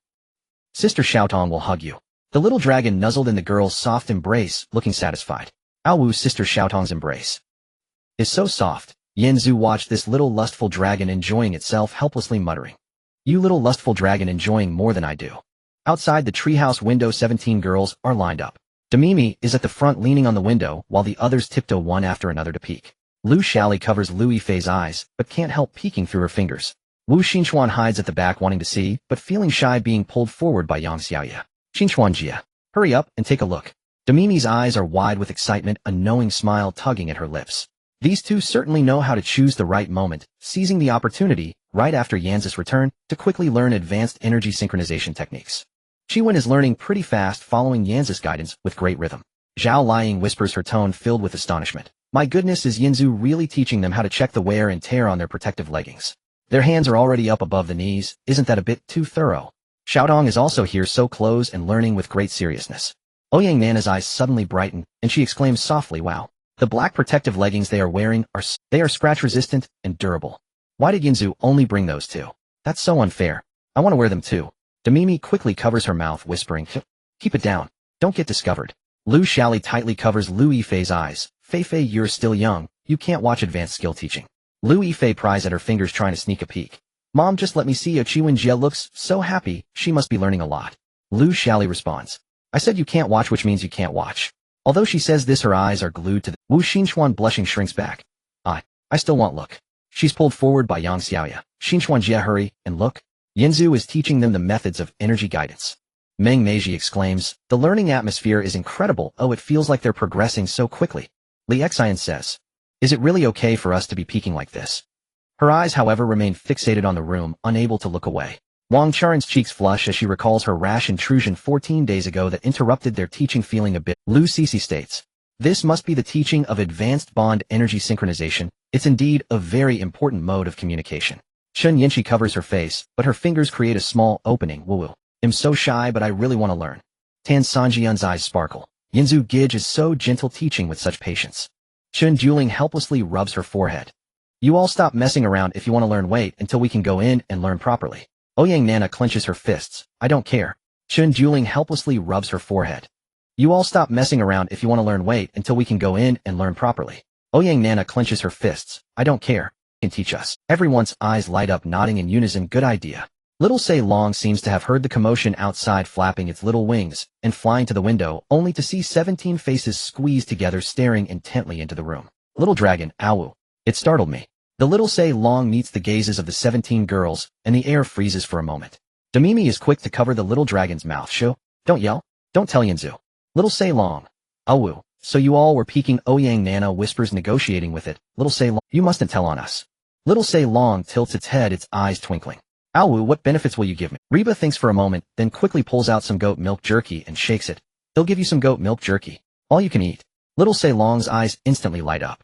Sister Xiaotong will hug you. The little dragon nuzzled in the girl's soft embrace, looking satisfied. Ow, Sister Xiaotong's embrace is so soft. Yanzu watched this little lustful dragon enjoying itself, helplessly muttering. You little lustful dragon, enjoying more than I do. Outside the treehouse window, 17 girls are lined up. Demimi is at the front, leaning on the window, while the others tiptoe one after another to peek. Lu Xiaoli covers Lu Yifei's eyes, but can't help peeking through her fingers. Wu Xinchuan hides at the back, wanting to see, but feeling shy, being pulled forward by Yang Xiaoya. Xinchuanjia, hurry up and take a look. Demimi's eyes are wide with excitement, a knowing smile tugging at her lips. These two certainly know how to choose the right moment, seizing the opportunity, right after Yanz's return, to quickly learn advanced energy synchronization techniques. Chiwen is learning pretty fast, following Yanz's guidance with great rhythm. Zhao Lying whispers, her tone filled with astonishment. My goodness, is Yanzu really teaching them how to check the wear and tear on their protective leggings? Their hands are already up above the knees. Isn't that a bit too thorough? Xiaotong is also here, so close and learning with great seriousness. Ouyang Nana's eyes suddenly brighten, and she exclaims softly, wow. The black protective leggings they are wearing are scratch-resistant and durable. Why did Yanzu only bring those two? That's so unfair. I want to wear them too. Demimi quickly covers her mouth, whispering, keep it down. Don't get discovered. Lu Xiaoli tightly covers Lu Yifei's eyes. Fei, you're still young. You can't watch advanced skill teaching. Lu Yifei pries at her fingers, trying to sneak a peek. Mom, just let me see. Chiwen Jia looks so happy. She must be learning a lot. Lu Xiaoli responds. I said you can't watch, which means you can't watch. Although she says this, her eyes are glued to the Wu Xinchuan blushing shrinks back. I still want look. She's pulled forward by Yang Xiaoya. Xinchuan Jia, hurry, and look. Yanzu is teaching them the methods of energy guidance. Meng Meiji exclaims, the learning atmosphere is incredible. Oh, it feels like they're progressing so quickly. Li Xian says, is it really okay for us to be peeking like this? Her eyes, however, remain fixated on the room, unable to look away. Wang Charen's cheeks flush as she recalls her rash intrusion 14 days ago that interrupted their teaching, feeling a bit. Lu Sisi states, this must be the teaching of advanced bond energy synchronization. It's indeed a very important mode of communication. Chen Yinchi covers her face, but her fingers create a small opening. Woo. I'm so shy, but I really want to learn. Tan Sanjian's eyes sparkle. Yinzu Gij is so gentle, teaching with such patience. Chen Juling helplessly rubs her forehead. You all stop messing around if you want to learn. Wait until we can go in and learn properly. Ouyang Nana clenches her fists. I don't care. Chen Juling helplessly rubs her forehead. You all stop messing around if you want to learn. Wait until we can go in and learn properly. Ouyang Nana clenches her fists. I don't care. Can teach us. Everyone's eyes light up, nodding in unison. Good idea. Little Sei Long seems to have heard the commotion outside, flapping its little wings and flying to the window, only to see 17 faces squeezed together, staring intently into the room. Little dragon, ow. It startled me. The Little Sei Long meets the gazes of the 17 girls, and the air freezes for a moment. Demimi is quick to cover the little dragon's mouth. Shoo, don't yell. Don't tell Yanzu. Little Sei Long. Owu. So you all were peeking? Ouyang Nana whispers, negotiating with it. Little Sei Long, you mustn't tell on us. Little Sei Long tilts its head, its eyes twinkling. Awu, what benefits will you give me? Reba thinks for a moment, then quickly pulls out some goat milk jerky and shakes it. They'll give you some goat milk jerky. All you can eat. Little Sei Long's eyes instantly light up.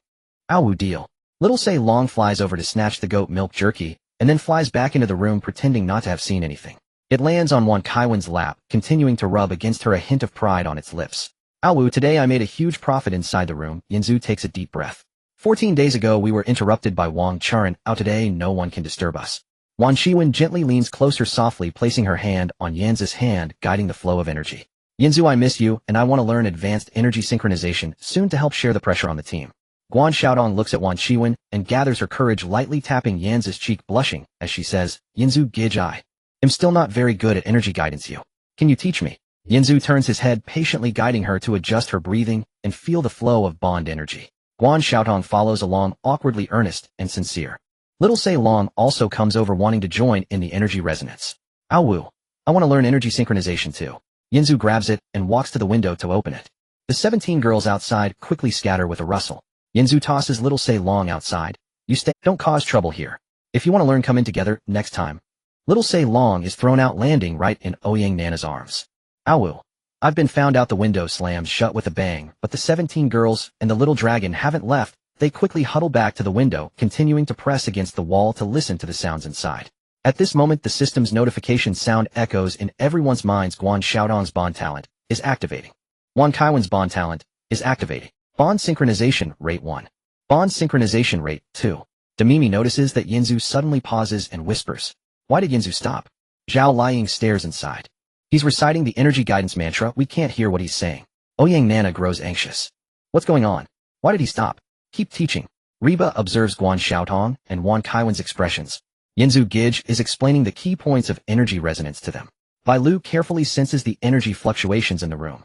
Awu, deal. Little Sei Long flies over to snatch the goat milk jerky, and then flies back into the room, pretending not to have seen anything. It lands on Wan Kaiwen's lap, continuing to rub against her, a hint of pride on its lips. Awu, today I made a huge profit inside the room. Yanzu takes a deep breath. 14 days ago we were interrupted by Wang Charan. Out today no one can disturb us. Wan Shiwen gently leans closer, softly placing her hand on Yanzu's hand, guiding the flow of energy. Yanzu, I miss you, and I want to learn advanced energy synchronization soon to help share the pressure on the team. Guan Xiaodong looks at Wan Shiwen and gathers her courage, lightly tapping Yanzu's cheek, blushing, as she says, Yanzu Gij, I am still not very good at energy guidance. You. Can you teach me? Yanzu turns his head, patiently guiding her to adjust her breathing and feel the flow of bond energy. Guan Xiaodong follows along, awkwardly earnest and sincere. Little Sei Long also comes over, wanting to join in the energy resonance. Awu. I want to learn energy synchronization too. Yanzu grabs it and walks to the window to open it. The 17 girls outside quickly scatter with a rustle. Yanzu tosses Little Sei Long outside. You stay. Don't cause trouble here. If you want to learn, come in together next time. Little Sei Long is thrown out, landing right in Ouyang Nana's arms. Awu. I've been found out. The window slams shut with a bang, but the 17 girls and the little dragon haven't left. They quickly huddle back to the window, continuing to press against the wall to listen to the sounds inside. At this moment, the system's notification sound echoes in everyone's minds. Guan Xiaodong's bond talent is activating. Wan Kaiwen's bond talent is activating. Bond synchronization rate 1. Bond synchronization rate 2. Demimi notices that Yanzu suddenly pauses and whispers. Why did Yanzu stop? Zhao Liang stares inside. He's reciting the energy guidance mantra. We can't hear what he's saying. Ouyang Nana grows anxious. What's going on? Why did he stop? Keep teaching. Reba observes Guan Xiaodong and Wan Kaiwen's expressions. Yanzu Gij is explaining the key points of energy resonance to them. Bai Lu carefully senses the energy fluctuations in the room.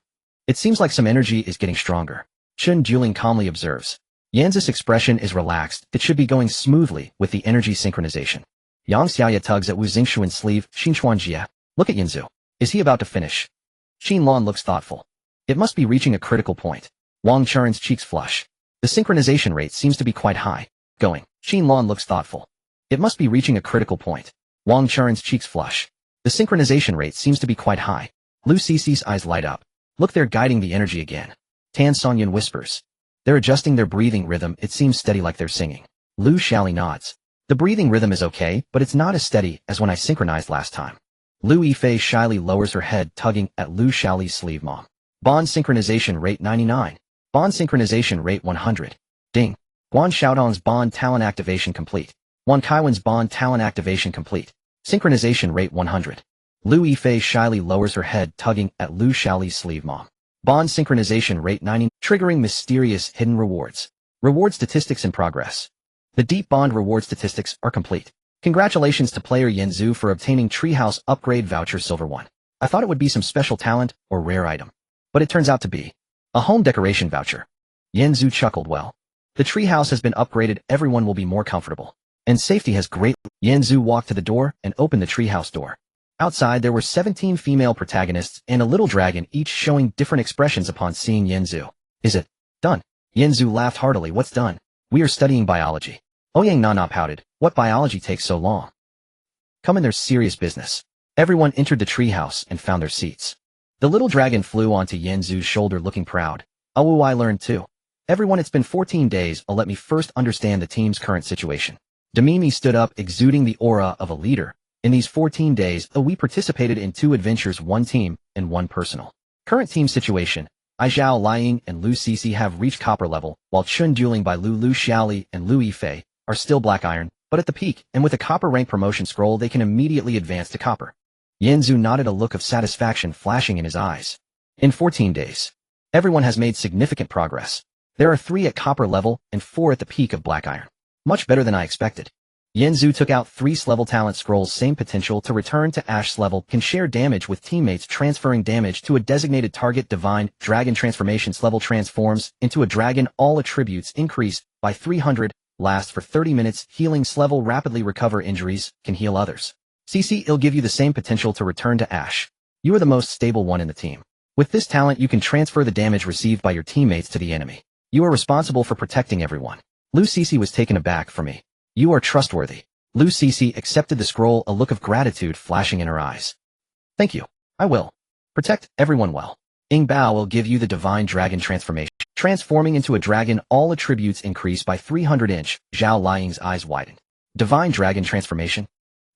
It seems like some energy is getting stronger. Chen Juling calmly observes. Yanzu's expression is relaxed. It should be going smoothly with the energy synchronization. Yang Xiaoya tugs at Wu Xingxuan's sleeve. Xinchuan Jia. Look at Yanzu. Is he about to finish? Xin Lan looks thoughtful. It must be reaching a critical point. Wang Charen's cheeks flush. The synchronization rate seems to be quite high. Going. Xin Lan looks thoughtful. It must be reaching a critical point. Wang Charen's cheeks flush. The synchronization rate seems to be quite high. Lu Sisi's eyes light up. Look, they're guiding the energy again. Tan Sonyan whispers. They're adjusting their breathing rhythm. It seems steady, like they're singing. Lu Xiaoli nods. The breathing rhythm is okay, but it's not as steady as when I synchronized last time. Lu Yifei shyly lowers her head, tugging at Lu Xiaoli's sleeve. Mom. Bond synchronization rate 99. Bond synchronization rate 100. Ding. Guan Xiaodong's bond talent activation complete. Wan Kaiwen's bond talent activation complete. Synchronization rate 100. Lu Yifei shyly lowers her head, tugging at Lu Xiaoli's sleeve. Mom. Bond synchronization rate 90. Triggering mysterious hidden rewards. Reward statistics in progress. The deep bond reward statistics are complete. Congratulations to player Yanzu for obtaining Treehouse Upgrade Voucher Silver 1. I thought it would be some special talent or rare item, but it turns out to be A home decoration voucher. Yanzu chuckled. Well, the treehouse has been upgraded, everyone will be more comfortable. And safety has greatly. Yanzu walked to the door and opened the treehouse door. Outside there were 17 female protagonists and a little dragon, each showing different expressions upon seeing Yanzu. Is it done? Yanzu laughed heartily. What's done? We are studying biology. Ouyang Nana pouted. What biology takes so long? Come in, there's serious business. Everyone entered the treehouse and found their seats. The little dragon flew onto Yanzu's shoulder looking proud. Oh, I learned too. Everyone, it's been 14 days, let me first understand the team's current situation. Demimi stood up, exuding the aura of a leader. In these 14 days, we participated in 2 adventures, 1 team and 1 personal. Current team situation. I Zhao Liang and Lu Cici have reached copper level, while Chun Dueling by Lu Xiaoli and Lu Yifei are still black iron, but at the peak, and with a copper rank promotion scroll they can immediately advance to copper. Yanzu nodded, a look of satisfaction flashing in his eyes. In 14 days, everyone has made significant progress. There are 3 at copper level and 4 at the peak of black iron. Much better than I expected. Yanzu took out 3 level talent scrolls. Same potential to return to Ash's level, can share damage with teammates, transferring damage to a designated target. Divine Dragon Transformation level transforms into a dragon. All attributes increase by 300. Lasts for 30 minutes. Healing level rapidly recover injuries, can heal others. CC, it'll give you the same potential to return to Ash. You are the most stable one in the team. With this talent you can transfer the damage received by your teammates to the enemy. You are responsible for protecting everyone. Lu Cici was taken aback. For me. You are trustworthy. Lu Cici accepted the scroll, a look of gratitude flashing in her eyes. Thank you. I will protect everyone well. Ying Bao will give you the Divine Dragon Transformation. Transforming into a dragon, all attributes increase by 300 inch. Zhao Liang's eyes widened. Divine Dragon Transformation?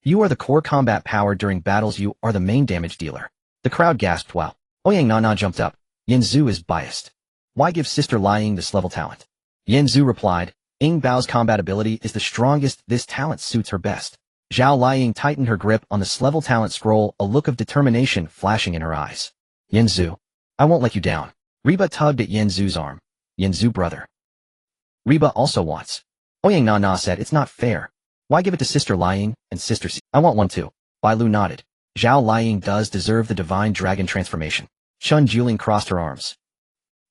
You are the core combat power during battles. You are the main damage dealer. The crowd gasped. Wow. Ouyang Nana jumped up. Yanzu is biased. Why give Sister Liang this level talent? Yanzu replied. Ying Bao's combat ability is the strongest. This talent suits her best. Zhao Liang tightened her grip on this level talent scroll, a look of determination flashing in her eyes. Yanzu, I won't let you down. Reba tugged at Yanzu's arm. Yanzu, brother. Reba also wants. Ouyang Nana said, it's not fair. Why give it to Sister Liang and Sister C? I want one too. Bailu nodded. Zhao Liang does deserve the Divine Dragon Transformation. Chun Juling crossed her arms.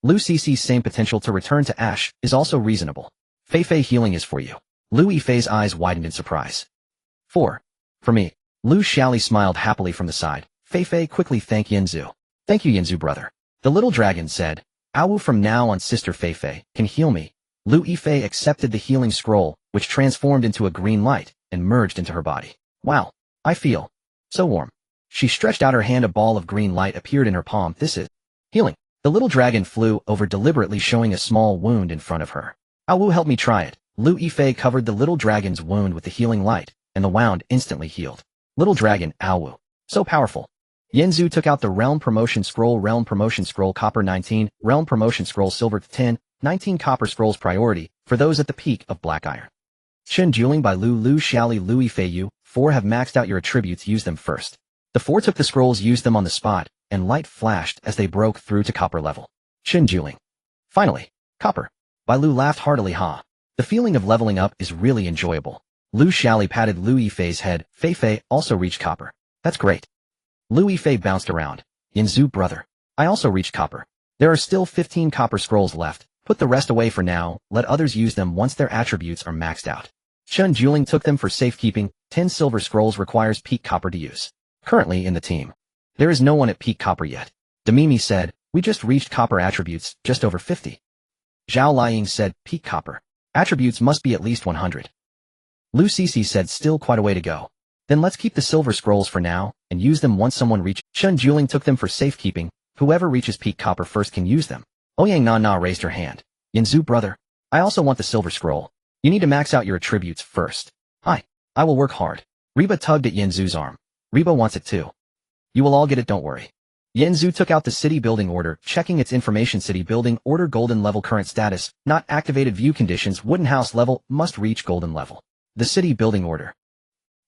Lu Cici's same potential to return to Ash is also reasonable. Feifei healing is for you. Lu Yifei's eyes widened in surprise. 4. For me. Lu Xiaoli smiled happily from the side. Feifei quickly thanked Yanzu. Thank you, Yanzu, brother. The little dragon said. Awu, from now on Sister Feifei can heal me. Lu Yifei accepted the healing scroll, which transformed into a green light and merged into her body. Wow. I feel so warm. She stretched out her hand, a ball of green light appeared in her palm. This is healing. The little dragon flew over, deliberately showing a small wound in front of her. Awu, help me try it. Lu Yifei covered the little dragon's wound with the healing light, and the wound instantly healed. Little dragon, Awu. So powerful. Yanzu took out the Realm Promotion Scroll. Realm Promotion Scroll Copper 19, Realm Promotion Scroll Silver 10, 19 Copper Scrolls priority for those at the peak of Black Iron. Chun Jueling by Lu Xiaoli, Lu Yifei. You 4 have maxed out your attributes, use them first. The 4 took the scrolls, used them on the spot, and light flashed as they broke through to copper level. Chun Jueling. Finally, copper. Bailu laughed heartily. The feeling of leveling up is really enjoyable. Lu Xiaoli patted Lu Yifei's head. Feifei also reached copper. That's great. Lu Yifei bounced around. Yanzu, brother. I also reached copper. There are still 15 copper scrolls left. Put the rest away for now, let others use them once their attributes are maxed out. Chun Jueling took them for safekeeping. 10 silver scrolls requires peak copper to use. Currently in the team, there is no one at peak copper yet. Demimi said, we just reached copper attributes, just over 50. Zhao Liang said, peak copper. Attributes must be at least 100. Lu Cici said, still quite a way to go. Then let's keep the silver scrolls for now, and use them once someone reaches. Chun Jueling took them for safekeeping. Whoever reaches peak copper first can use them. Ouyang Nana raised her hand. Yanzu, brother. I also want the silver scroll. You need to max out your attributes first. I will work hard. Reba tugged at Yanzu's arm. Reba wants it too. You will all get it, don't worry. Yanzu took out the city building order, checking its information. City building order golden level, current status, not activated. View conditions, wooden house level, must reach golden level. The city building order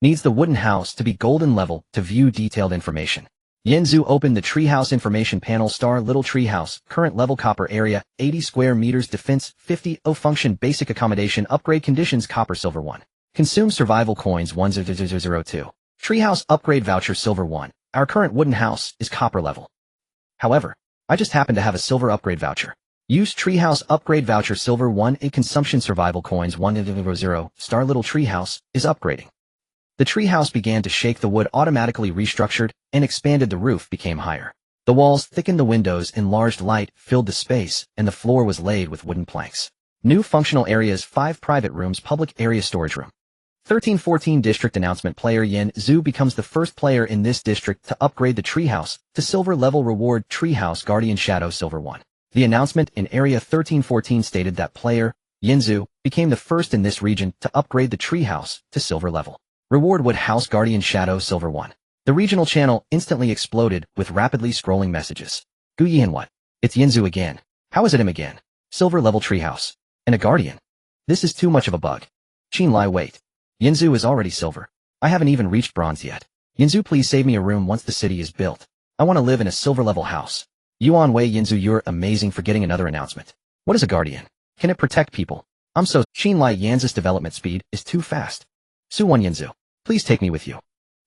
needs the wooden house to be golden level to view detailed information. Yanzu opened the treehouse information panel. Star little treehouse, current level copper area, 80 square meters, defense, 50, function, basic accommodation, upgrade conditions, copper, silver 1. Consume survival coins 10002. Treehouse upgrade voucher silver 1. Our current wooden house is copper level. However, I just happen to have a silver upgrade voucher. Use treehouse upgrade voucher silver 1 in consumption survival coins 100 star little treehouse is upgrading. The treehouse began to shake, the wood automatically restructured and expanded, the roof became higher. The walls thickened, the windows enlarged, light filled the space, and the floor was laid with wooden planks. New functional areas: 5 private rooms, public area, storage room. 1314 district announcement. Player Yin Zhu becomes the first player in this district to upgrade the treehouse to silver level. Reward: Treehouse Guardian Shadow silver 1. The announcement in Area 1314 stated that player Yin Zhu became the first in this region to upgrade the treehouse to silver level. Reward: Wood House Guardian Shadow silver 1. The regional channel instantly exploded with rapidly scrolling messages. Gu Yin, what? It's Yin Zhu again. How is it him again? Silver level treehouse. And a guardian. This is too much of a bug. Qin Lai, wait. Yin Zhu is already silver. I haven't even reached bronze yet. Yin Zhu, please save me a room once the city is built. I want to live in a silver level house. Yuan Wei. Yin Zhu, you're amazing for getting another announcement. What is a guardian? Can it protect people? I'm so Qin Lai. Yan's development speed is too fast. Su Wan. Yin Zhu, please take me with you.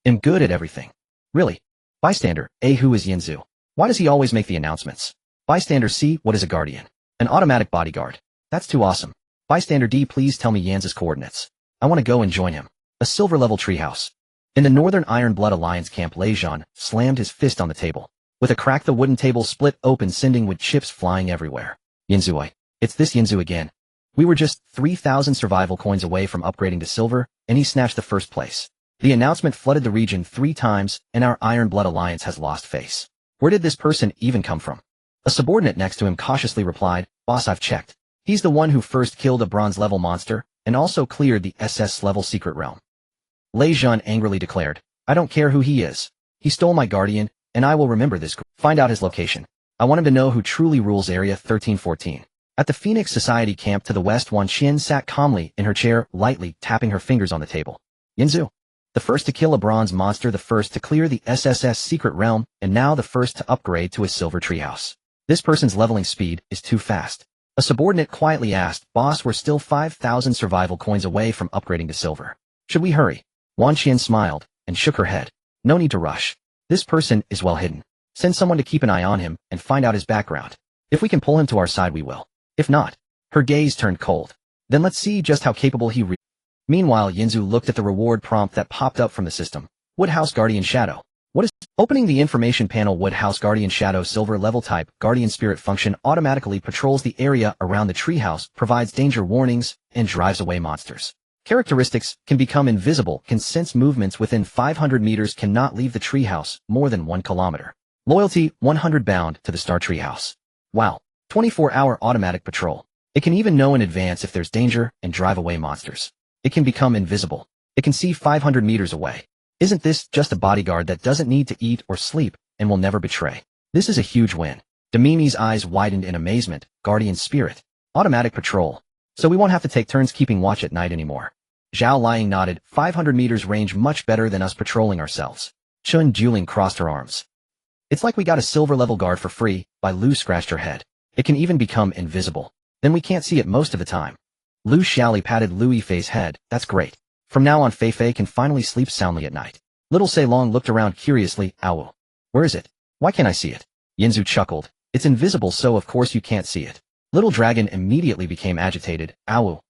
I'm good at everything. Really? Bystander A. Who is Yin Zhu? Why does he always make the announcements? Bystander C. What is a guardian? An automatic bodyguard. That's too awesome. Bystander D. Please tell me Yan's coordinates. I want to go and join him. A silver level treehouse. In the Northern Iron Blood Alliance camp, Lei Zhan slammed his fist on the table. With a crack, the wooden table split open, sending wood chips flying everywhere. Yin Zhu, it's this Yin Zhu again. We were just 3,000 survival coins away from upgrading to silver, and he snatched the first place. The announcement flooded the region 3 times, and our Iron Blood Alliance has lost face. Where did this person even come from? A subordinate next to him cautiously replied, Boss, I've checked. He's the one who first killed a bronze-level monster, and also cleared the SS-level secret realm. Lei Zhan angrily declared, I don't care who he is. He stole my guardian, and I will remember this. Find out his location. I want him to know who truly rules Area 1314. At the Phoenix Society camp to the west, Wan Xin sat calmly in her chair, lightly tapping her fingers on the table. Yin Zhu. The first to kill a bronze monster, the first to clear the SSS secret realm, and now the first to upgrade to a silver treehouse. This person's leveling speed is too fast. A subordinate quietly asked, Boss, we're still 5,000 survival coins away from upgrading to silver. Should we hurry? Wan Qian smiled and shook her head. No need to rush. This person is well hidden. Send someone to keep an eye on him and find out his background. If we can pull him to our side, we will. If not, her gaze turned cold. Then let's see just how capable he really is. Meanwhile, Yin Zhu looked at the reward prompt that popped up from the system. Woodhouse Guardian Shadow. What is opening the information panel? Woodhouse Guardian Shadow silver level type. Guardian Spirit function automatically patrols the area around the treehouse, provides danger warnings, and drives away monsters. Characteristics: can become invisible, can sense movements within 500 meters, cannot leave the treehouse more than 1 kilometer. Loyalty: 100 bound to the star treehouse. Wow. 24-hour automatic patrol. It can even know in advance if there's danger and drive away monsters. It can become invisible. It can see 500 meters away. Isn't this just a bodyguard that doesn't need to eat or sleep and will never betray? This is a huge win. Demimi's eyes widened in amazement. Guardian Spirit. Automatic patrol. So we won't have to take turns keeping watch at night anymore. Zhao Liang nodded. 500 meters range, much better than us patrolling ourselves. Chun Juling crossed her arms. It's like we got a silver level guard for free. Bai Lu scratched her head. It can even become invisible. Then we can't see it most of the time. Lu Xiaoli patted Lu Yifei's head. That's great. From now on, Fei Fei can finally sleep soundly at night. Little Ceylong looked around curiously. Ow. Where is it? Why can't I see it? Yinzu chuckled. It's invisible, so of course you can't see it. Little Dragon immediately became agitated. Ow.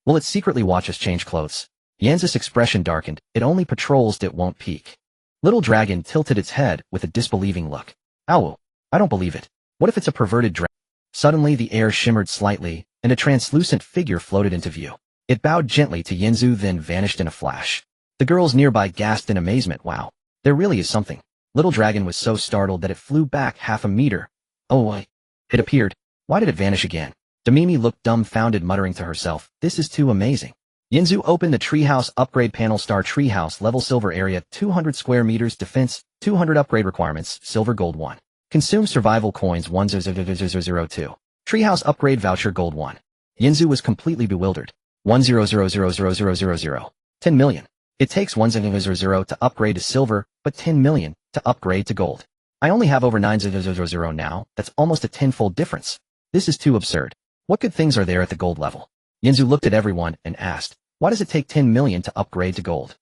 Will it secretly watch us change clothes? Yanz's expression darkened. It only patrols, it won't peek. Little Dragon tilted its head with a disbelieving look. Ow. I don't believe it. What if it's a perverted dragon? Suddenly the air shimmered slightly, and a translucent figure floated into view. It bowed gently to Yinzu, then vanished in a flash. The girls nearby gasped in amazement. Wow. There really is something. Little Dragon was so startled that it flew back half a meter. Oh, it appeared. Why did it vanish again? Demimi looked dumbfounded, muttering to herself, this is too amazing. Yinzu opened the treehouse upgrade panel. Star treehouse level silver area 200 square meters, defense 200, upgrade requirements silver gold 1. Consume survival coins 10002. Treehouse upgrade voucher gold 1. Yinzu was completely bewildered. 1000000. 10 million. It takes 100 to upgrade to silver, but 10 million to upgrade to gold. I only have over 900 now. That's almost a tenfold difference. This is too absurd. What good things are there at the gold level? Yinzu looked at everyone and asked, why does it take 10 million to upgrade to gold?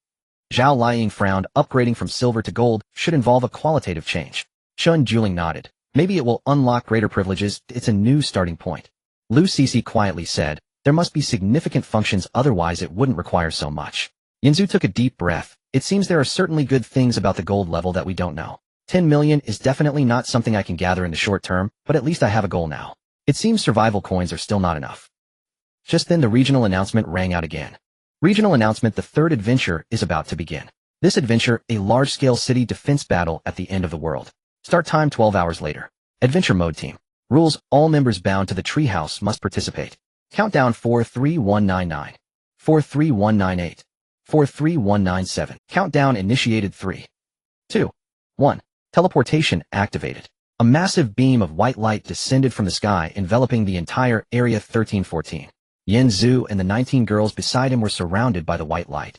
Zhao Liang frowned. Upgrading from silver to gold should involve a qualitative change. Chun Juling nodded. Maybe it will unlock greater privileges. It's a new starting point. Lu Cece quietly said, there must be significant functions, otherwise it wouldn't require so much. Yinzu took a deep breath. It seems there are certainly good things about the gold level that we don't know. 10 million is definitely not something I can gather in the short term, but at least I have a goal now. It seems survival coins are still not enough. Just then the regional announcement rang out again. Regional announcement: the third adventure is about to begin. This adventure, a large-scale city defense battle at the end of the world. Start time 12 hours later. Adventure mode team. Rules: all members bound to the treehouse must participate. Countdown: 43199. 43198. 43197. Countdown initiated. 3, 2, 1. Teleportation activated. A massive beam of white light descended from the sky, enveloping the entire area. 1314. Yinzu and the 19 girls beside him were surrounded by the white light.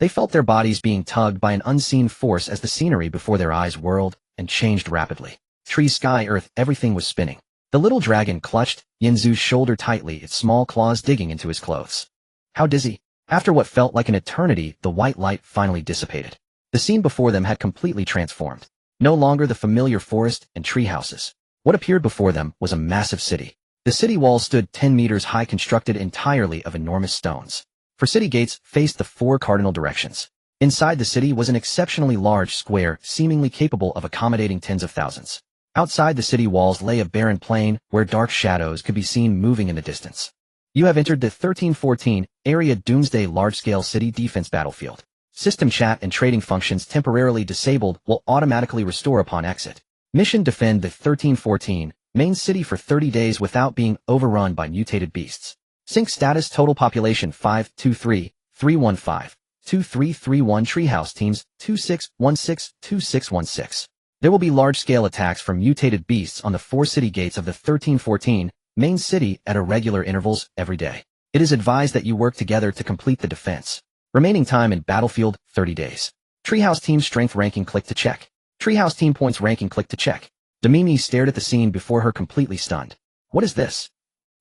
They felt their bodies being tugged by an unseen force as the scenery before their eyes whirled and changed rapidly. Tree, sky, earth, everything was spinning. The little dragon clutched Yinzu's shoulder tightly, its small claws digging into his clothes. How dizzy! After what felt like an eternity, the white light finally dissipated. The scene before them had completely transformed. No longer the familiar forest and tree houses. What appeared before them was a massive city. The city walls stood 10 meters high, constructed entirely of enormous stones. For city gates faced the 4 cardinal directions. Inside the city was an exceptionally large square, seemingly capable of accommodating tens of thousands. Outside the city walls lay a barren plain, where dark shadows could be seen moving in the distance. You have entered the 1314 Area Doomsday Large-Scale City Defense Battlefield. System chat and trading functions temporarily disabled will automatically restore upon exit. Mission: defend the 1314 main city for 30 days without being overrun by mutated beasts. Sync status: total population 523 315 2331. Treehouse teams 2616 2616. There will be large-scale attacks from mutated beasts on the 4 city gates of the 1314 main city at irregular intervals every day. It is advised that you work together to complete the defense. Remaining time in battlefield: 30 days. Treehouse team strength ranking: click to check. Treehouse team points ranking: click to check. Demimi stared at the scene before her, completely stunned. What is this?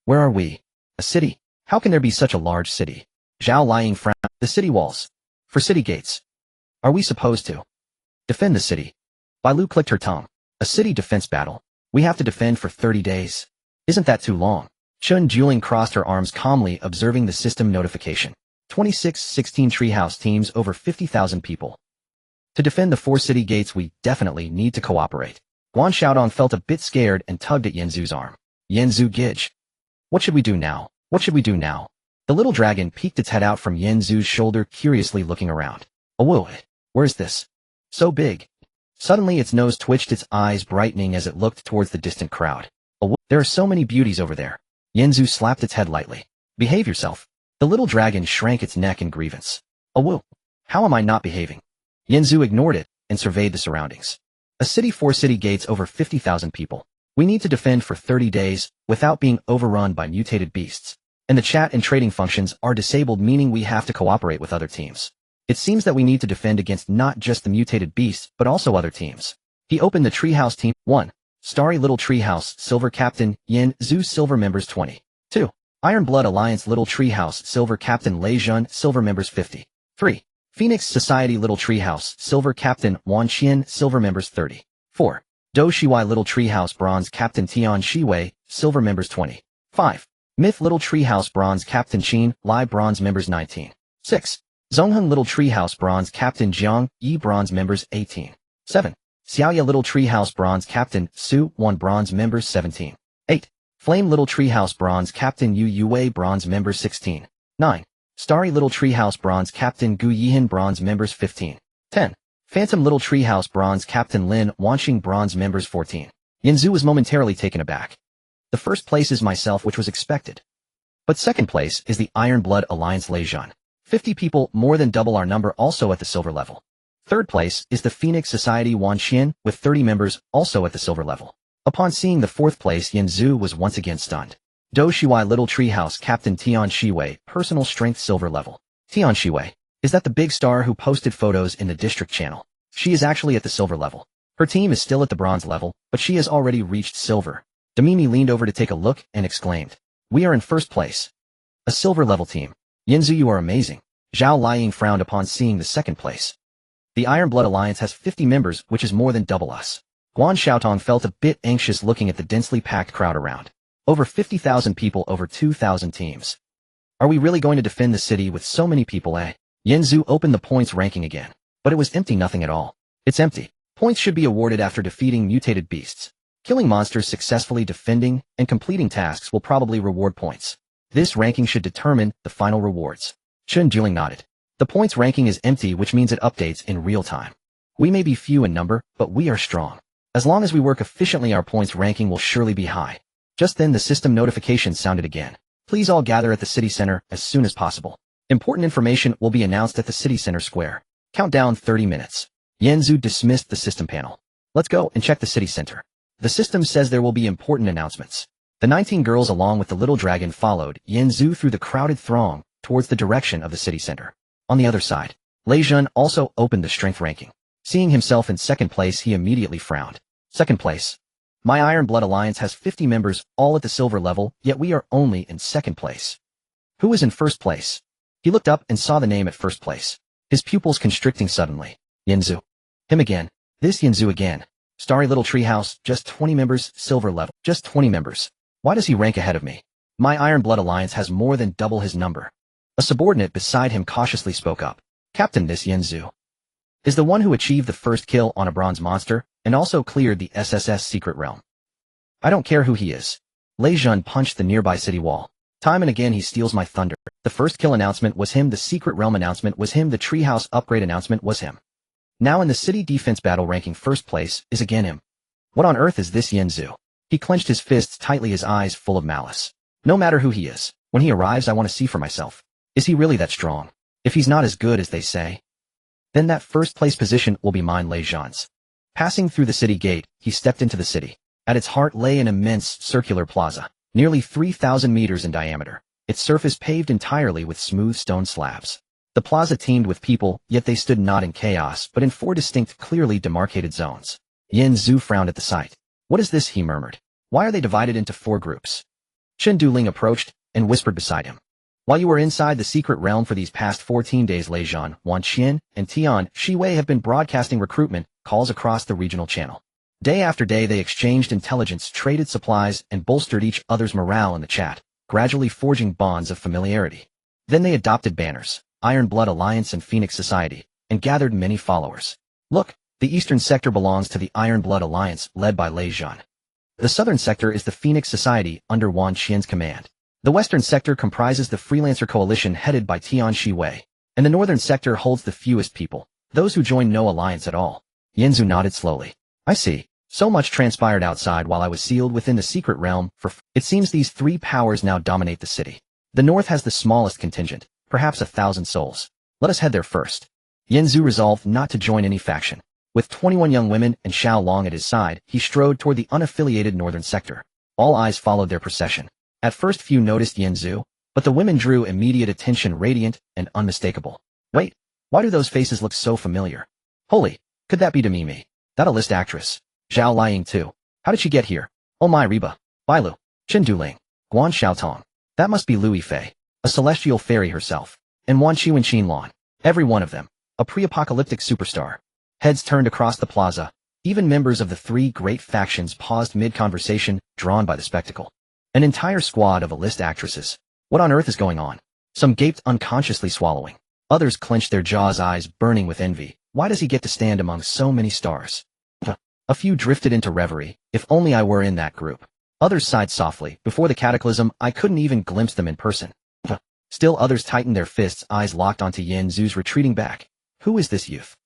Where are we? A city? How can there be such a large city? Zhao Liang frowned. The city walls. For city gates. Are we supposed to defend the city? Bailu clicked her tongue. A city defense battle. We have to defend for 30 days. Isn't that too long? Chun Juling crossed her arms calmly, observing the system notification. 2616 treehouse teams, over 50,000 people. To defend the 4 city gates, we definitely need to cooperate. Guan Xiaodong felt a bit scared and tugged at Yinzu's arm. Yinzu Gidge. What should we do now? What should we do now? The little dragon peeked its head out from Yinzu's shoulder, curiously looking around. Oh, whoa, where's this? So big. Suddenly its nose twitched, its eyes brightening as it looked towards the distant crowd. Oh, whoa, there are so many beauties over there. Yinzu slapped its head lightly. Behave yourself. The little dragon shrank its neck in grievance. Oh, whoa, how am I not behaving? Yinzu ignored it and surveyed the surroundings. A city, 4 city gates, over 50,000 people. We need to defend for 30 days without being overrun by mutated beasts. And the chat and trading functions are disabled, meaning we have to cooperate with other teams. It seems that we need to defend against not just the mutated beasts, but also other teams. He opened the treehouse team. 1. Starry Little Treehouse, Silver Captain, Yin, Zhu, Silver members 20. 2. Iron Blood Alliance Little Treehouse, Silver Captain Lei Jun, Silver members 50. 3. Phoenix Society Little Treehouse, Silver Captain Wan Qian, Silver members 30. 4. Do Shiwai Little Treehouse, Bronze Captain Tian Shiwei, Silver members 20. 5. Myth Little Treehouse, Bronze Captain Qin Lai, Bronze members 19. 6. Zonghun Little Treehouse, Bronze Captain Jiang Yi, Bronze members 18. 7. Xiaoya Little Treehouse, Bronze Captain Su 1, Bronze members 17. 8. Flame Little Treehouse, Bronze Captain Yu Yue, Bronze members 16. 9. Starry Little Treehouse, Bronze Captain Gu Yihan, Bronze members 15. 10. Phantom Little Treehouse, Bronze Captain Lin Wanxing, Bronze members 14. Yinzu was momentarily taken aback. The first place is myself, which was expected. But second place is the Iron Blood Alliance Lei Jun. 50 people, more than double our number, also at the silver level. Third place is the Phoenix Society Wan Qian, with 30 members, also at the silver level. Upon seeing the fourth place, Yinzu was once again stunned. Do Shiwai Little Treehouse, Captain Tian Shiwei, personal strength silver level. Tian Shiwei. Is that the big star who posted photos in the district channel? She is actually at the silver level. Her team is still at the bronze level, but she has already reached silver. Demimi leaned over to take a look and exclaimed. We are in first place. A silver level team. Yinzu, you are amazing. Zhao Liang frowned upon seeing the second place. The Iron Blood Alliance has 50 members, which is more than double us. Guan Xiaotong felt a bit anxious looking at the densely packed crowd around. Over 50,000 people, over 2,000 teams. Are we really going to defend the city with so many people, eh? Yen Zhu opened the points ranking again. But it was empty, nothing at all. It's empty. Points should be awarded after defeating mutated beasts. Killing monsters successfully, defending, and completing tasks will probably reward points. This ranking should determine the final rewards. Chen Juling nodded. The points ranking is empty, which means it updates in real time. We may be few in number, but we are strong. As long as we work efficiently, our points ranking will surely be high. Just then the system notification sounded again. Please all gather at the city center as soon as possible. Important information will be announced at the city center square. Countdown 30 minutes. Yen Zhu dismissed the system panel. Let's go and check the city center. The system says there will be important announcements. The 19 girls along with the little dragon followed Yen Zhu through the crowded throng towards the direction of the city center. On the other side, Lei Jun also opened the strength ranking. Seeing himself in second place, he immediately frowned. Second place. My Iron Blood Alliance has 50 members, all at the silver level, yet we are only in second place. Who is in first place? He looked up and saw the name at first place. His pupils constricting suddenly. Yen Zhu. Him again. This Yen Zhu again. Starry little treehouse, just 20 members, silver level, just 20 members. Why does he rank ahead of me? My Iron Blood Alliance has more than double his number. A subordinate beside him cautiously spoke up. Captain, this Yen Zhu is the one who achieved the first kill on a bronze monster, and also cleared the SSS secret realm. I don't care who he is. Lei Jun punched the nearby city wall. Time and again he steals my thunder. The first kill announcement was him, the secret realm announcement was him, the treehouse upgrade announcement was him. Now in the city defense battle ranking first place is again him. What on earth is this Yen Zhu? He clenched his fists tightly, his eyes full of malice. No matter who he is, when he arrives I want to see for myself. Is he really that strong? If he's not as good as they say, then that first place position will be mine, Lei Jun's. Passing through the city gate, he stepped into the city. At its heart lay an immense circular plaza, nearly 3,000 meters in diameter, its surface paved entirely with smooth stone slabs. The plaza teemed with people, yet they stood not in chaos, but in 4 distinct, clearly demarcated zones. Yen Zhu frowned at the sight. What is this, he murmured. Why are they divided into 4 groups? Chen Duling approached and whispered beside him. While you were inside the secret realm for these past 14 days, Lei Jun, Wan Qian, and Tian Shiwei have been broadcasting recruitment calls across the regional channel. Day after day they exchanged intelligence, traded supplies, and bolstered each other's morale in the chat, gradually forging bonds of familiarity. Then they adopted banners, Iron Blood Alliance and Phoenix Society, and gathered many followers. Look, the eastern sector belongs to the Iron Blood Alliance, led by Lei Jun. The southern sector is the Phoenix Society, under Wan Qian's command. The western sector comprises the Freelancer Coalition headed by Tian Shiwei, and the northern sector holds the fewest people, those who join no alliance at all. Yen Zhu nodded slowly. I see. So much transpired outside while I was sealed within the secret realm it seems these 3 powers now dominate the city. The north has the smallest contingent, perhaps 1,000 souls. Let us head there first. Yen Zhu resolved not to join any faction. With 21 young women and Xiao Long at his side, he strode toward the unaffiliated northern sector. All eyes followed their procession. At first few noticed Yen Zhu, but the women drew immediate attention, radiant and unmistakable. Wait, why do those faces look so familiar? Holy, could that be Demimi? That a list actress? Zhao Liang too. How did she get here? Oh my Reba. Bailu. Chen Duling. Guan Xiaotong. That must be Lu Yifei, a celestial fairy herself. And Wan Qi and Qinlan. Every one of them. A pre-apocalyptic superstar. Heads turned across the plaza. Even members of the 3 great factions paused mid-conversation, drawn by the spectacle. An entire squad of A-list actresses. What on earth is going on? Some gaped, unconsciously swallowing. Others clenched their jaws, eyes burning with envy. Why does he get to stand among so many stars? A few drifted into reverie. If only I were in that group. Others sighed softly. Before the cataclysm, I couldn't even glimpse them in person. Still others tightened their fists, eyes locked onto Yen Zhu's retreating back. Who is this youth?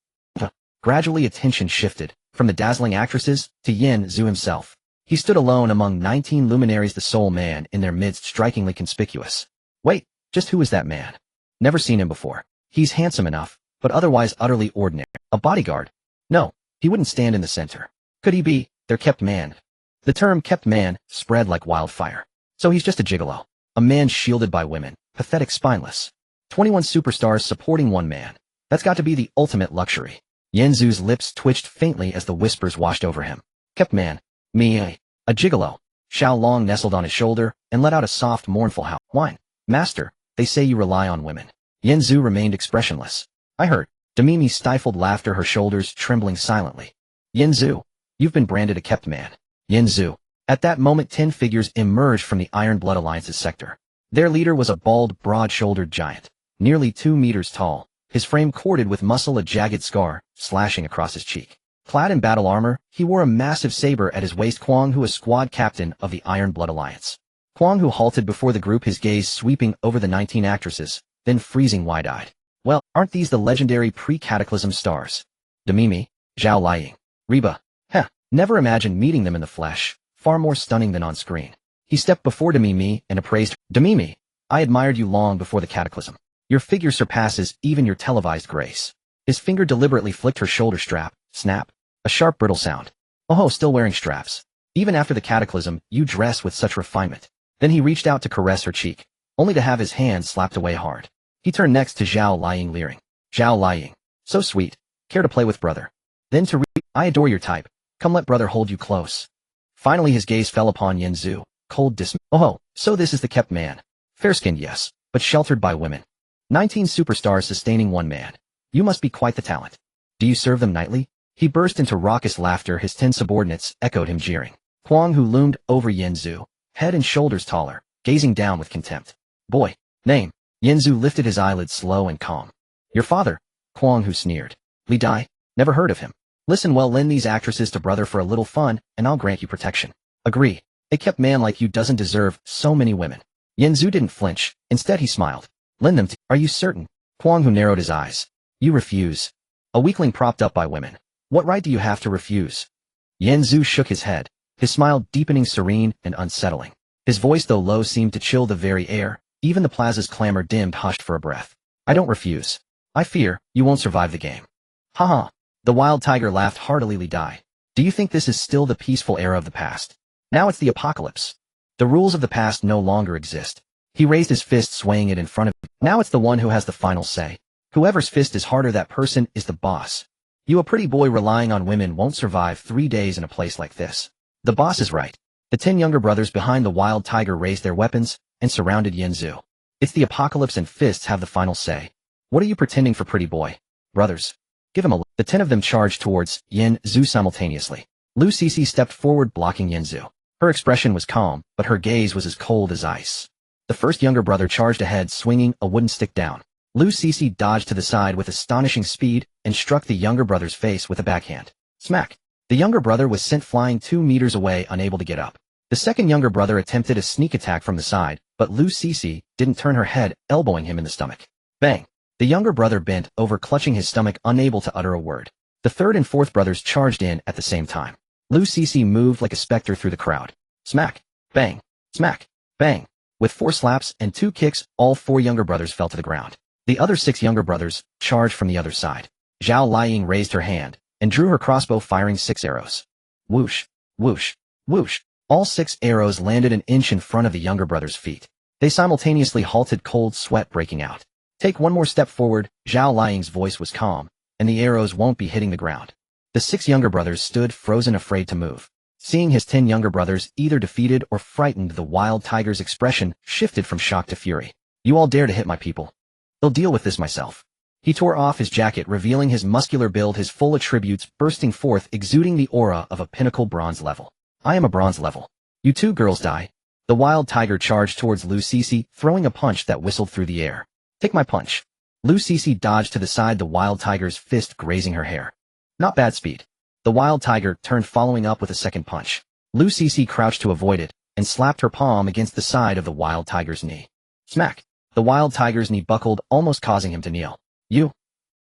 Gradually attention shifted, from the dazzling actresses, to Yen Zhu himself. He stood alone among 19 luminaries, the sole man in their midst, strikingly conspicuous. Wait, just who is that man? Never seen him before. He's handsome enough, but otherwise utterly ordinary. A bodyguard? No, he wouldn't stand in the center. Could he be their kept man? The term kept man spread like wildfire. So he's just a gigolo. A man shielded by women, pathetic, spineless. 21 superstars supporting one man. That's got to be the ultimate luxury. Yen Zhu's lips twitched faintly as the whispers washed over him. Kept man. Me, a gigolo. Xiao Long nestled on his shoulder and let out a soft, mournful howl. Whine. Master, they say you rely on women. Yen Zhu remained expressionless. I heard. Demimi stifled laughter, her shoulders trembling silently. Yen Zhu. You've been branded a kept man. Yin Zhu. At that moment 10 figures emerged from the Iron Blood Alliance's sector. Their leader was a bald, broad-shouldered giant, nearly 2 meters tall, his frame corded with muscle, a jagged scar slashing across his cheek. Clad in battle armor, he wore a massive saber at his waist. Kwang Hu, a squad captain of the Iron Blood Alliance. Kwang Hu halted before the group, his gaze sweeping over the 19 actresses, then freezing wide-eyed. Well, aren't these the legendary pre-cataclysm stars? Demimi, Zhao Liying, Reba. Never imagined meeting them in the flesh, far more stunning than on screen. He stepped before Demimi and appraised her. Demimi, I admired you long before the cataclysm. Your figure surpasses even your televised grace. His finger deliberately flicked her shoulder strap. Snap. A sharp, brittle sound. Oh, still wearing straps. Even after the cataclysm, you dress with such refinement. Then he reached out to caress her cheek, only to have his hand slapped away hard. He turned next to Zhao Liying, leering. Zhao Liying. So sweet. Care to play with brother? Then to I adore your type. Come let brother hold you close. Finally his gaze fell upon Yin Zhu, cold dismay. Oh, so this is the kept man. Fair-skinned, yes, but sheltered by women. 19 superstars sustaining one man. You must be quite the talent. Do you serve them nightly? He burst into raucous laughter. His 10 subordinates echoed him, jeering. Kwang Hu loomed over Yin Zhu, head and shoulders taller, gazing down with contempt. Boy. Name. Yin Zhu lifted his eyelids, slow and calm. Your father. Kwang Hu sneered. Li Dai. Never heard of him. Listen well, lend these actresses to brother for a little fun, and I'll grant you protection. Agree. A kept man like you doesn't deserve so many women. Yin Zhu didn't flinch. Instead he smiled. Lend them to— Are you certain? Kwang Hu narrowed his eyes. You refuse. A weakling propped up by women. What right do you have to refuse? Yin Zhu shook his head, his smile deepening, serene and unsettling. His voice, though low, seemed to chill the very air. Even the plaza's clamor dimmed, hushed for a breath. I don't refuse. I fear you won't survive the game. Haha. The wild tiger laughed heartily. Li Dai. Do you think this is still the peaceful era of the past? Now it's the apocalypse. The rules of the past no longer exist. He raised his fist, swaying it in front of him. Now it's the one who has the final say. Whoever's fist is harder, that person is the boss. You, a pretty boy relying on women, won't survive 3 days in a place like this. The boss is right. The 10 younger brothers behind the wild tiger raised their weapons and surrounded Yin Zhu. It's the apocalypse and fists have the final say. What are you pretending for, pretty boy? Brothers. Give him a look. The 10 of them charged towards Yin Zhu simultaneously. Lu Cixi stepped forward, blocking Yin Zhu. Her expression was calm, but her gaze was as cold as ice. The first younger brother charged ahead, swinging a wooden stick down. Lu Cixi dodged to the side with astonishing speed and struck the younger brother's face with a backhand. Smack! The younger brother was sent flying 2 meters away, unable to get up. The second younger brother attempted a sneak attack from the side, but Lu Cixi didn't turn her head, elbowing him in the stomach. Bang! The younger brother bent over, clutching his stomach, unable to utter a word. The third and fourth brothers charged in at the same time. Lu Cixi moved like a specter through the crowd. Smack! Bang! Smack! Bang! With 4 slaps and 2 kicks, all 4 younger brothers fell to the ground. The other 6 younger brothers charged from the other side. Zhao Liying raised her hand and drew her crossbow, firing 6 arrows. Whoosh! Whoosh! Whoosh! All 6 arrows landed an inch in front of the younger brothers' feet. They simultaneously halted, cold sweat breaking out. Take one more step forward. Zhao Liying's voice was calm, and the arrows won't be hitting the ground. The 6 younger brothers stood frozen, afraid to move. Seeing his 10 younger brothers either defeated or frightened, the wild tiger's expression shifted from shock to fury. You all dare to hit my people? I'll deal with this myself. He tore off his jacket, revealing his muscular build, his full attributes bursting forth, exuding the aura of a pinnacle bronze level. I am a bronze level. You 2 girls die. The wild tiger charged towards Lu Cixi, throwing a punch that whistled through the air. Take my punch. Lu Cixi dodged to the side, the wild tiger's fist grazing her hair. Not bad speed. The wild tiger turned, following up with a second punch. Lu Cixi crouched to avoid it and slapped her palm against the side of the wild tiger's knee. Smack! The wild tiger's knee buckled, almost causing him to kneel. You!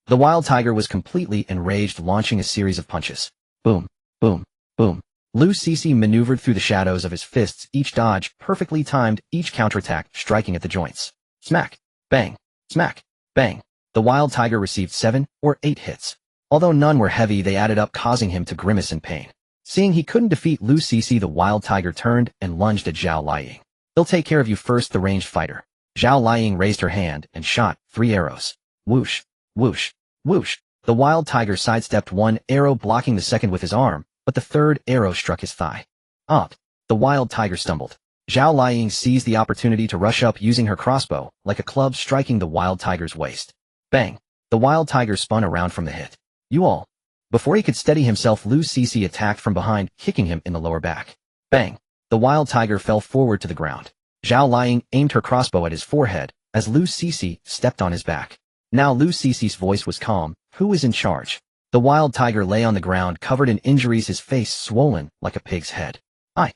The wild tiger was completely enraged, launching a series of punches. Boom! Boom! Boom! Lu Cixi maneuvered through the shadows of his fists, each dodge perfectly timed, each counterattack striking at the joints. Smack! Bang! Smack! Bang! The wild tiger received 7 or 8 hits. Although none were heavy, they added up, causing him to grimace in pain. Seeing he couldn't defeat Lu Cixi, the wild tiger turned and lunged at Zhao Liying. He'll take care of you first, the ranged fighter. Zhao Liying raised her hand and shot 3 arrows. Whoosh! Whoosh! Whoosh! The wild tiger sidestepped 1 arrow, blocking the second with his arm, but the third arrow struck his thigh. Up! The wild tiger stumbled. Zhao Liying seized the opportunity to rush up, using her crossbow like a club, striking the wild tiger's waist. Bang! The wild tiger spun around from the hit. You all! Before he could steady himself, Lu Cece attacked from behind, kicking him in the lower back. Bang! The wild tiger fell forward to the ground. Zhao Liang aimed her crossbow at his forehead, as Lu Cece stepped on his back. Now Lu Cece's voice was calm. Who is in charge? The wild tiger lay on the ground covered in injuries, his face swollen like a pig's head. I.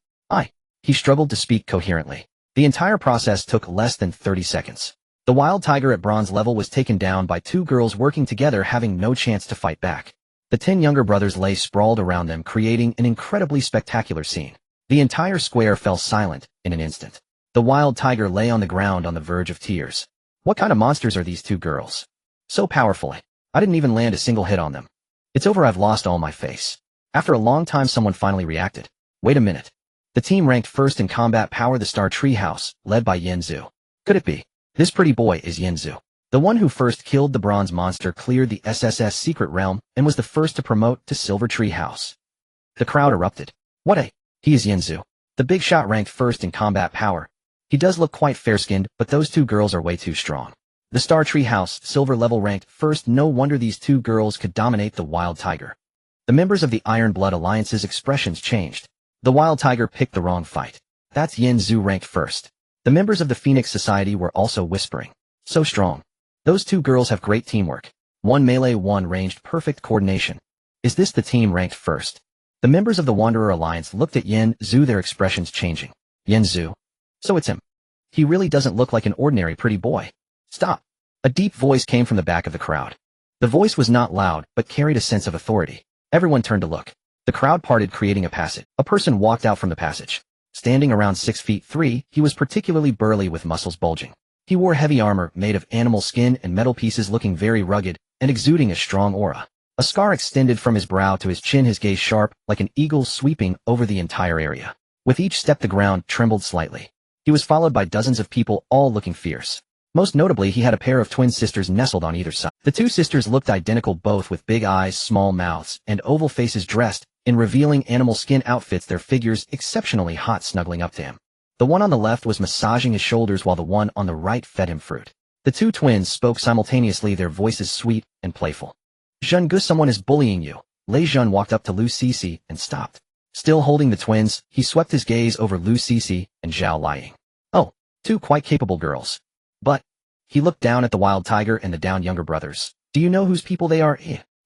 He struggled to speak coherently. The entire process took less than 30 seconds. The wild tiger at bronze level was taken down by two girls working together, having no chance to fight back. The 10 younger brothers lay sprawled around them, creating an incredibly spectacular scene. The entire square fell silent in an instant. The wild tiger lay on the ground on the verge of tears. What kind of monsters are these two girls? So powerful. I didn't even land a single hit on them. It's over, I've lost all my face. After a long time, someone finally reacted. Wait a minute. The team ranked first in combat power, the Star Treehouse, led by Yin Zhu. Could it be? This pretty boy is Yin Zhu. The one who first killed the bronze monster, cleared the SSS secret realm, and was the first to promote to Silver Treehouse. The crowd erupted. What? He is Yin Zhu. The big shot ranked first in combat power. He does look quite fair-skinned, but those two girls are way too strong. The Star Treehouse, silver level, ranked first. No wonder these two girls could dominate the wild tiger. The members of the Iron Blood Alliance's expressions changed. The wild tiger picked the wrong fight. That's Yin Zhu ranked first. The members of the Phoenix Society were also whispering. So strong. Those two girls have great teamwork. One melee, one ranged, perfect coordination. Is this the team ranked first? The members of the Wanderer Alliance looked at Yin Zhu, their expressions changing. Yin Zhu. So it's him. He really doesn't look like an ordinary pretty boy. Stop. A deep voice came from the back of the crowd. The voice was not loud, but carried a sense of authority. Everyone turned to look. The crowd parted, creating a passage. A person walked out from the passage. Standing around 6'3", he was particularly burly with muscles bulging. He wore heavy armor made of animal skin and metal pieces, looking very rugged and exuding a strong aura. A scar extended from his brow to his chin, his gaze sharp, like an eagle sweeping over the entire area. With each step the ground trembled slightly. He was followed by dozens of people, all looking fierce. Most notably, he had a pair of twin sisters nestled on either side. The two sisters looked identical, both with big eyes, small mouths, and oval faces, dressed in revealing animal skin outfits, their figures exceptionally hot, snuggling up to him. The one on the left was massaging his shoulders while the one on the right fed him fruit. The two twins spoke simultaneously, their voices sweet and playful. Zheng, someone is bullying you. Lei Zheng walked up to Lu Cece and stopped. Still holding the twins, he swept his gaze over Lu Cece and Zhao Liang. Oh, two quite capable girls. But, he looked down at the wild tiger and the downed younger brothers. Do you know whose people they are?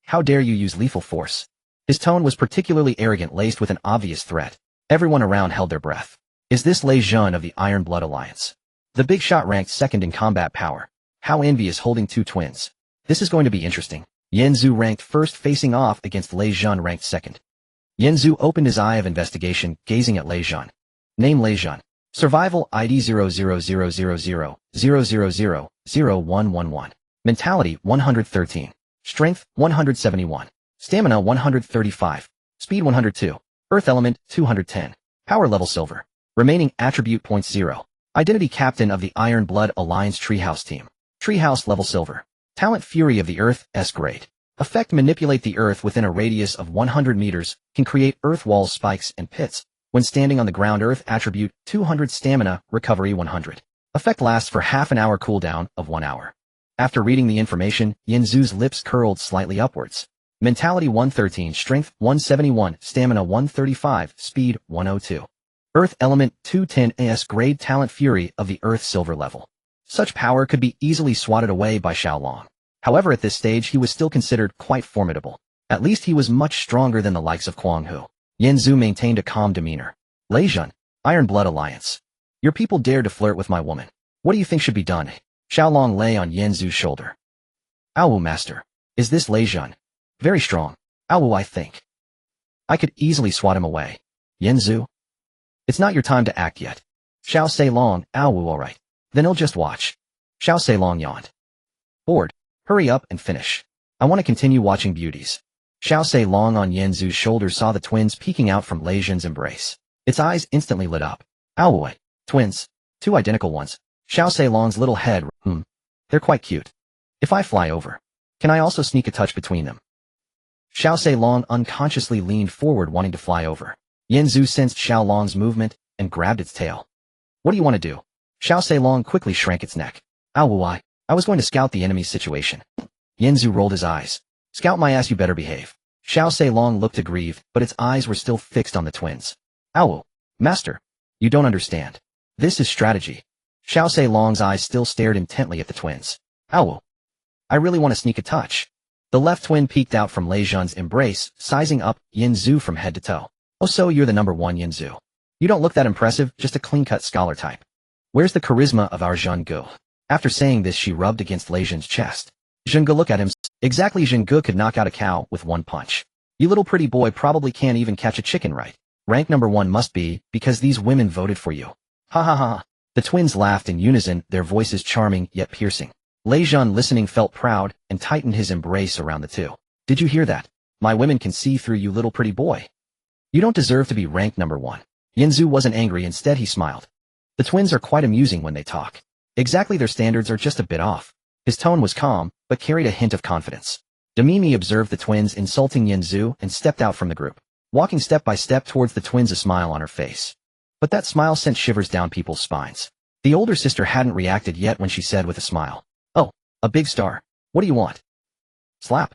How dare you use lethal force? His tone was particularly arrogant, laced with an obvious threat. Everyone around held their breath. Is this Lei Zheng of the Iron Blood Alliance? The big shot ranked second in combat power. How envious, holding two twins. This is going to be interesting. Yin Zhu ranked first, facing off against Lei Zheng ranked second. Yin Zhu opened his eye of investigation, gazing at Lei Zheng. Name: Lei Zheng. Survival ID 000000000111. Mentality 113. Strength 171. Stamina 135. Speed 102. Earth element 210. Power level silver. Remaining attribute points 0. Identity captain of the Iron Blood Alliance Treehouse team. Treehouse level silver. Talent Fury of the Earth S grade. Effect: manipulate the earth within a radius of 100 meters, can create earth walls, spikes, and pits. When standing on the ground, earth attribute 200. Stamina, recovery 100. Effect lasts for half an hour, cooldown of 1 hour. After reading the information, Yin Zhu's lips curled slightly upwards. Mentality 113, strength 171, stamina 135, speed 102. Earth element 210 AS grade, talent Fury of the Earth silver level. Such power could be easily swatted away by Xiaolong. However, at this stage he was still considered quite formidable. At least he was much stronger than the likes of Kuang Hu. Yin Zhu maintained a calm demeanor. Lei Zheng, Iron Blood Alliance. Your people dared to flirt with my woman. What do you think should be done? Xiaolong lay on Yin Zhu's shoulder. Aowu, master. Is this Lei Zheng? Very strong. Aowu, I think. I could easily swat him away. Yin Zhu? It's not your time to act yet. Xiao Seilong, Aowu, alright. Then he'll just watch. Xiao Seilong yawned. Bored. Hurry up and finish. I want to continue watching beauties. Xiao Seilong on Yin Zhu's shoulder saw the twins peeking out from Lei Zhen's embrace. Its eyes instantly lit up. Aowu, twins. Two identical ones. Xiao Seilong's little head, they're quite cute. If I fly over, can I also sneak a touch between them? Xiao Seilong unconsciously leaned forward, wanting to fly over. Yin Zhu sensed Xiaolong's movement and grabbed its tail. What do you want to do? Xiao Seilong quickly shrank its neck. Aowu, I was going to scout the enemy's situation. Yin Zhu rolled his eyes. Scout my ass, you better behave. Xiao Long looked aggrieved, but its eyes were still fixed on the twins. Ow! Master! You don't understand. This is strategy. Xiao Long's eyes still stared intently at the twins. Ow! I really want to sneak a touch. The left twin peeked out from Lei Zhan's embrace, sizing up Yin Zhu from head to toe. Oh, so you're the number one Yin Zhu. You don't look that impressive, just a clean-cut scholar type. Where's the charisma of our Zhengge? After saying this, she rubbed against Lei Zhan's chest. Zhengge looked at him. Exactly, Zhengge could knock out a cow with one punch. You little pretty boy probably can't even catch a chicken right. Rank number one must be, because these women voted for you. Ha ha ha. The twins laughed in unison, their voices charming yet piercing. Lei Zhan, listening, felt proud and tightened his embrace around the two. Did you hear that? My women can see through you, little pretty boy. You don't deserve to be ranked number one. Yin Zhu wasn't angry, instead he smiled. The twins are quite amusing when they talk. Exactly, their standards are just a bit off. His tone was calm, but carried a hint of confidence. Demimi observed the twins insulting Yin Zhu and stepped out from the group, walking step by step towards the twins, a smile on her face. But that smile sent shivers down people's spines. The older sister hadn't reacted yet when she said with a smile, "Oh, a big star. What do you want?" Slap.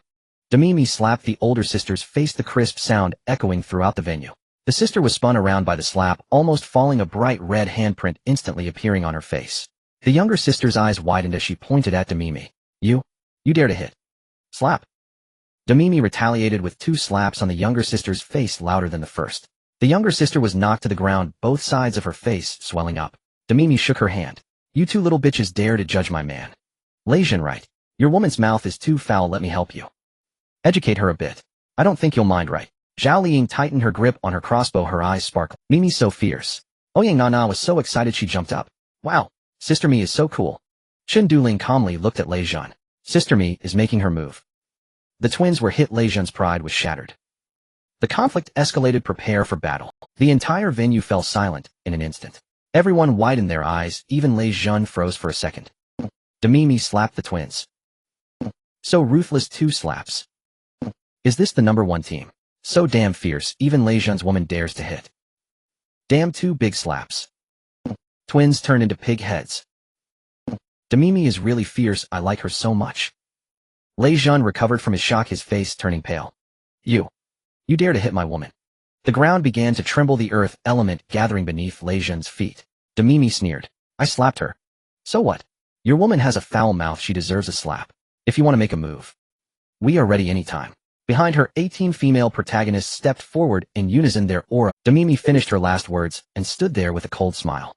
Demimi slapped the older sister's face, the crisp sound echoing throughout the venue. The sister was spun around by the slap, almost falling, a bright red handprint instantly appearing on her face. The younger sister's eyes widened as she pointed at Demimi. You dare to hit. Slap. Demimi retaliated with two slaps on the younger sister's face, louder than the first. The younger sister was knocked to the ground, both sides of her face swelling up. Demimi shook her hand. You two little bitches dare to judge my man. Lei Zhan, right? Your woman's mouth is too foul, let me help you. Educate her a bit. I don't think you'll mind, right? Zhao Liying tightened her grip on her crossbow, her eyes sparkled. Mimi's so fierce. Ouyang Nana was so excited she jumped up. Wow, Sister Mi is so cool. Chen Duling calmly looked at Lei Zhan. Sister Mi is making her move. The twins were hit. Lei Zhan's pride was shattered. The conflict escalated. Prepare for battle. The entire venue fell silent in an instant. Everyone widened their eyes, even Lei Zhan froze for a second. Demimi slapped the twins. So ruthless, 2 slaps. Is this the number one team? So damn fierce, even Lei Zhan's woman dares to hit. Damn, 2 big slaps. Twins turned into pig heads. Demimi is really fierce, I like her so much. Lei Zhan recovered from his shock, his face turning pale. You dare to hit my woman. The ground began to tremble, the earth element gathering beneath Lei Zhan's feet. Demimi sneered. I slapped her. So what? Your woman has a foul mouth, she deserves a slap. If you want to make a move, we are ready anytime. Behind her, 18 female protagonists stepped forward in unison, their aura. Demimi finished her last words and stood there with a cold smile.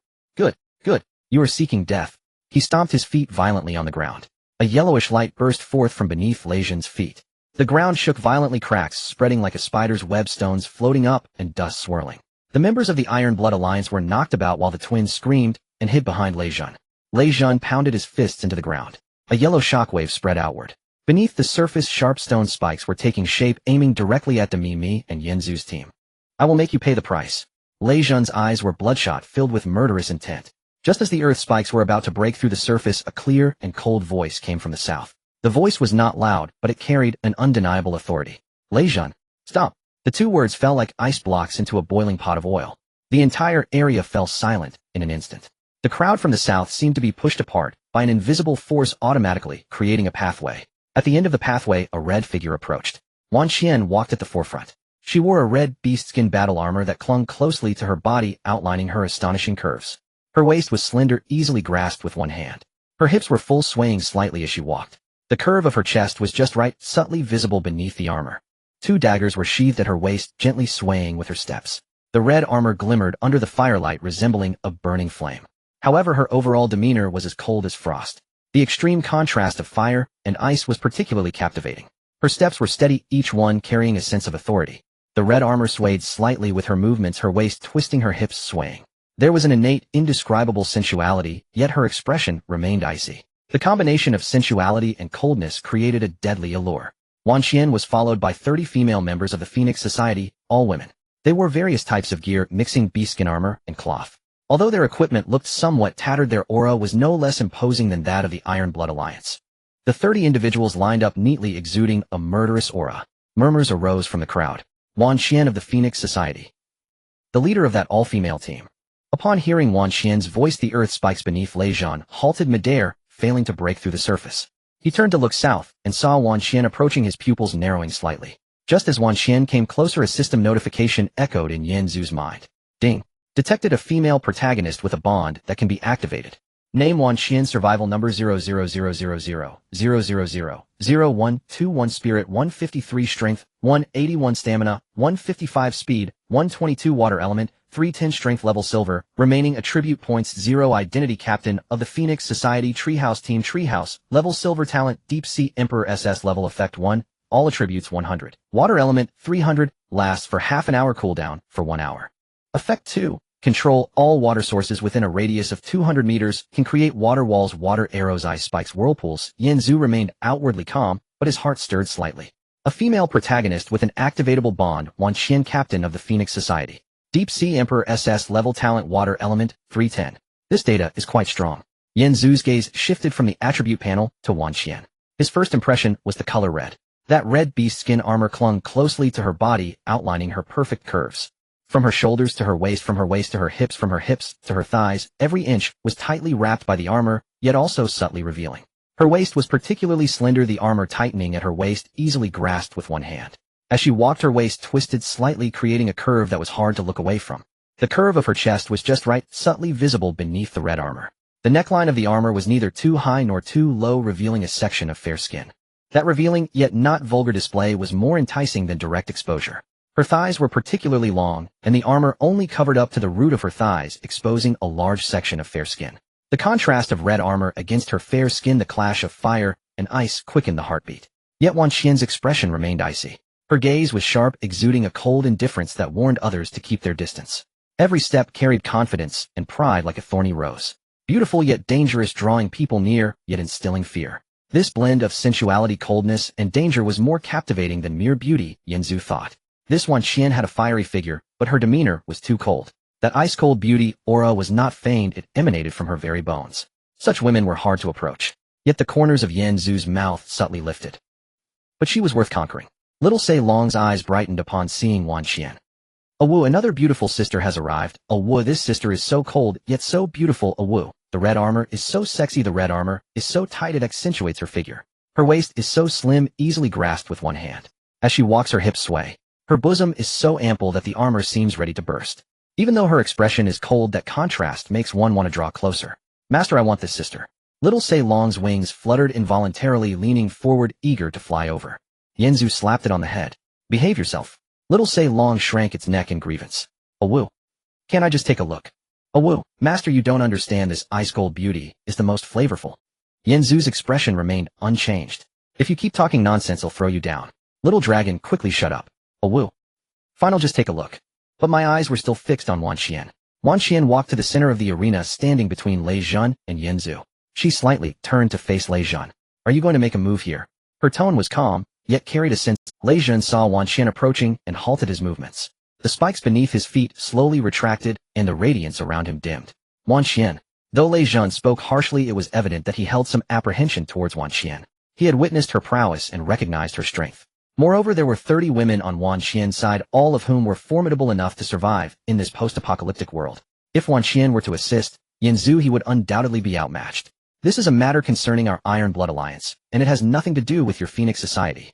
Good. You are seeking death. He stomped his feet violently on the ground. A yellowish light burst forth from beneath Lei Zhan's feet. The ground shook violently, cracks spreading like a spider's web, stones floating up and dust swirling. The members of the Iron Blood Alliance were knocked about while the twins screamed and hid behind Lei Zhan. Lei Zhan pounded his fists into the ground. A yellow shockwave spread outward. Beneath the surface, sharp stone spikes were taking shape, aiming directly at Demimi and Yin Zhu's team. I will make you pay the price. Lei Zhan's eyes were bloodshot, filled with murderous intent. Just as the earth spikes were about to break through the surface, a clear and cold voice came from the south. The voice was not loud, but it carried an undeniable authority. Lei Zhan, stop. The 2 words fell like ice blocks into a boiling pot of oil. The entire area fell silent in an instant. The crowd from the south seemed to be pushed apart by an invisible force, automatically creating a pathway. At the end of the pathway, a red figure approached. Wan Qian walked at the forefront. She wore a red beast-skin battle armor that clung closely to her body, outlining her astonishing curves. Her waist was slender, easily grasped with one hand. Her hips were full, swaying slightly as she walked. The curve of her chest was just right, subtly visible beneath the armor. 2 daggers were sheathed at her waist, gently swaying with her steps. The red armor glimmered under the firelight, resembling a burning flame. However, her overall demeanor was as cold as frost. The extreme contrast of fire and ice was particularly captivating. Her steps were steady, each one carrying a sense of authority. The red armor swayed slightly with her movements, her waist twisting, her hips swaying. There was an innate, indescribable sensuality, yet her expression remained icy. The combination of sensuality and coldness created a deadly allure. Wan Qian was followed by 30 female members of the Phoenix Society, all women. They wore various types of gear, mixing beastskin armor and cloth. Although their equipment looked somewhat tattered, their aura was no less imposing than that of the Iron Blood Alliance. The 30 individuals lined up neatly, exuding a murderous aura. Murmurs arose from the crowd. Wan Qian of the Phoenix Society, the leader of that all-female team. Upon hearing Wan Qian's voice, the earth spikes beneath Lei Zhan halted midair, failing to break through the surface. He turned to look south and saw Wan Qian approaching, his pupils narrowing slightly. Just as Wan Xian came closer, a system notification echoed in Yen Zhu's mind. Ding. Detected a female protagonist with a bond that can be activated. Name Wan Xian, survival number 00000000121, spirit 153, strength 181, stamina 155, speed 122, water element 310, strength level silver, remaining attribute points 0, identity captain of the Phoenix Society Treehouse Team, Treehouse level silver, talent Deep Sea Emperor SS, level effect 1, all attributes 100, water element 300, lasts for half an hour, cooldown for 1 hour. Effect 2. Control all water sources within a radius of 200 meters, can create water walls, water arrows, ice spikes, whirlpools. Yen Zhu remained outwardly calm, but his heart stirred slightly. A female protagonist with an activatable bond, Wan Xian, captain of the Phoenix Society. Deep Sea Emperor SS, level, talent water element 310. This data is quite strong. Yen Zhu's gaze shifted from the attribute panel to Wan Xian. His first impression was the color red. That red beast skin armor clung closely to her body, outlining her perfect curves. From her shoulders to her waist, from her waist to her hips, from her hips to her thighs, every inch was tightly wrapped by the armor, yet also subtly revealing. Her waist was particularly slender, the armor tightening at her waist, easily grasped with one hand. As she walked, her waist twisted slightly, creating a curve that was hard to look away from. The curve of her chest was just right, subtly visible beneath the red armor. The neckline of the armor was neither too high nor too low, revealing a section of fair skin. That revealing, yet not vulgar display was more enticing than direct exposure. Her thighs were particularly long, and the armor only covered up to the root of her thighs, exposing a large section of fair skin. The contrast of red armor against her fair skin, the clash of fire and ice, quickened the heartbeat. Yet Wan Xian's expression remained icy. Her gaze was sharp, exuding a cold indifference that warned others to keep their distance. Every step carried confidence and pride like a thorny rose. Beautiful yet dangerous, drawing people near, yet instilling fear. This blend of sensuality, coldness, and danger was more captivating than mere beauty, Yen Zhu thought. This Wan Xian had a fiery figure, but her demeanor was too cold. That ice-cold beauty aura was not feigned, it emanated from her very bones. Such women were hard to approach. Yet the corners of Yen Zhu's mouth subtly lifted. But she was worth conquering. Little Sei Long's eyes brightened upon seeing Wan Xian. Awu, another beautiful sister has arrived. Awu, this sister is so cold, yet so beautiful. Awu, the red armor is so sexy. The red armor is so tight it accentuates her figure. Her waist is so slim, easily grasped with one hand. As she walks, her hips sway. Her bosom is so ample that the armor seems ready to burst. Even though her expression is cold, that contrast makes one want to draw closer. Master, I want this sister. Little Sei Long's wings fluttered involuntarily, leaning forward, eager to fly over. Yen Zhu slapped it on the head. Behave yourself. Little Sei Long shrank its neck in grievance. Awu. Can't I just take a look? Awu, master, you don't understand. This ice-cold beauty is the most flavorful. Yen Zhu's expression remained unchanged. If you keep talking nonsense, I'll throw you down. Little dragon, quickly shut up. Awu. Fine, I'll just take a look. But my eyes were still fixed on Wan Xian. Wan Xian walked to the center of the arena, standing between Lei Zhan and Yen Zhu. She slightly turned to face Lei Zhan. Are you going to make a move here? Her tone was calm, yet carried a sense. Lei Zhan saw Wan Xian approaching and halted his movements. The spikes beneath his feet slowly retracted, and the radiance around him dimmed. Wan Xian. Though Lei Zhan spoke harshly, it was evident that he held some apprehension towards Wan Xian. He had witnessed her prowess and recognized her strength. Moreover, there were 30 women on Wan Xian's side, all of whom were formidable enough to survive in this post-apocalyptic world. If Wan Xian were to assist Yen Zhu, he would undoubtedly be outmatched. This is a matter concerning our Iron Blood Alliance, and it has nothing to do with your Phoenix Society.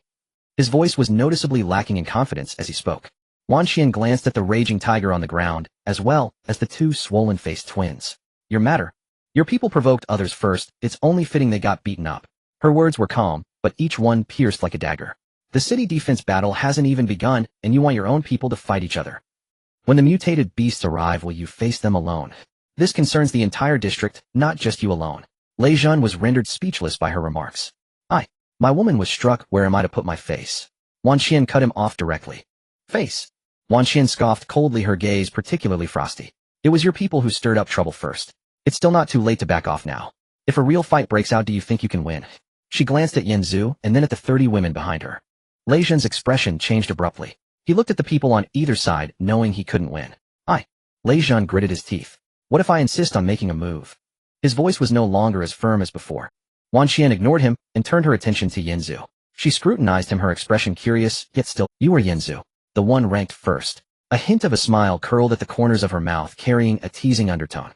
His voice was noticeably lacking in confidence as he spoke. Wan Xian glanced at the raging tiger on the ground, as well as the two swollen-faced twins. Your matter? Your people provoked others first, it's only fitting they got beaten up. Her words were calm, but each one pierced like a dagger. The city defense battle hasn't even begun, and you want your own people to fight each other. When the mutated beasts arrive, will you face them alone? This concerns the entire district, not just you alone. Lei Zhan was rendered speechless by her remarks. My woman was struck. Where am I to put my face? Wan Xian cut him off directly. Face? Wan Xian scoffed coldly, her gaze particularly frosty. It was your people who stirred up trouble first. It's still not too late to back off now. If a real fight breaks out, do you think you can win? She glanced at Yen Zhu and then at the 30 women behind her. Lei Zhan's expression changed abruptly. He looked at the people on either side, knowing he couldn't win. Lei Zhan gritted his teeth. What if I insist on making a move? His voice was no longer as firm as before. Wan Xian ignored him and turned her attention to Yen Zhu. She scrutinized him, her expression curious, yet still. You are Yen Zhu, the one ranked first. A hint of a smile curled at the corners of her mouth, carrying a teasing undertone.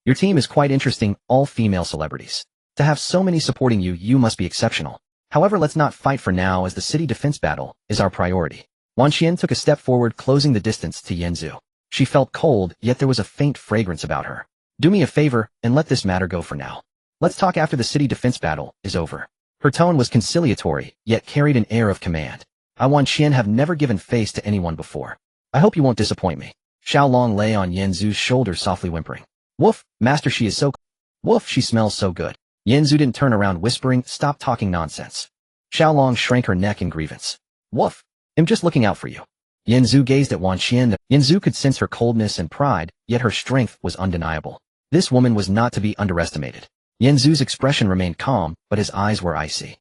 Your team is quite interesting, all female celebrities. To have so many supporting you, you must be exceptional. However, let's not fight for now as the city defense battle is our priority. Wan Qian took a step forward, closing the distance to Yanzu. She felt cold, yet there was a faint fragrance about her. Do me a favor and let this matter go for now. Let's talk after the city defense battle is over. Her tone was conciliatory, yet carried an air of command. I, Wan Qian, have never given face to anyone before. I hope you won't disappoint me. Xiao Long lay on Yanzu's shoulder, softly whimpering. Woof, master, she is so... Woof, she smells so good. Yanzu didn't turn around, whispering, stop talking nonsense. Xiao Long shrank her neck in grievance. Woof, I'm just looking out for you. Yanzu gazed at Wan Qian. Yanzu could sense her coldness and pride, yet her strength was undeniable. This woman was not to be underestimated. Yanzu's expression remained calm, but his eyes were icy.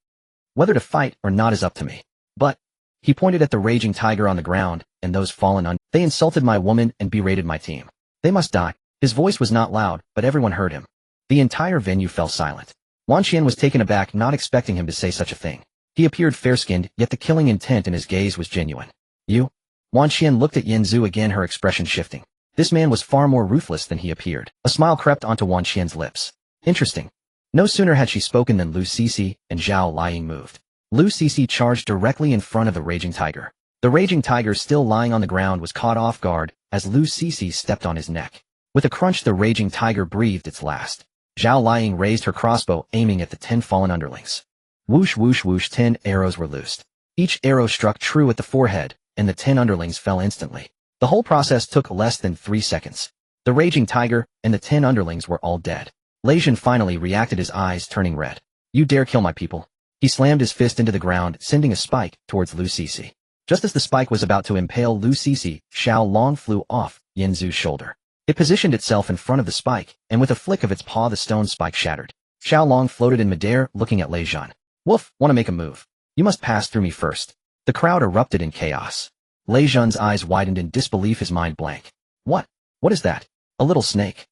Whether to fight or not is up to me. But, he pointed at the raging tiger on the ground, and those fallen they insulted my woman and berated my team. They must die. His voice was not loud, but everyone heard him. The entire venue fell silent. Wan Qian was taken aback, not expecting him to say such a thing. He appeared fair-skinned, yet the killing intent in his gaze was genuine. You? Wan Qian looked at Yanzu again, her expression shifting. This man was far more ruthless than he appeared. A smile crept onto Wan Qian's lips. Interesting. No sooner had she spoken than Lu Sisi and Zhao Liying moved. Lu Sisi charged directly in front of the raging tiger. The raging tiger, still lying on the ground, was caught off guard as Lu Sisi stepped on his neck. With a crunch, the raging tiger breathed its last. Zhao Liying raised her crossbow, aiming at the 10 fallen underlings. Whoosh, whoosh, whoosh, 10 arrows were loosed. Each arrow struck true at the forehead, and the 10 underlings fell instantly. The whole process took less than 3 seconds. The raging tiger and the 10 underlings were all dead. Lei Jun finally reacted, his eyes turning red. You dare kill my people? He slammed his fist into the ground, sending a spike towards Lu Sisi. Just as the spike was about to impale Lu Sisi, Xiao Long flew off Yanzu's shoulder. It positioned itself in front of the spike, and with a flick of its paw the stone spike shattered. Xiao Long floated in midair, looking at Lei Jun. Woof, wanna make a move? You must pass through me first. The crowd erupted in chaos. Lei Jun's eyes widened in disbelief, his mind blank. What? What is that? A little snake.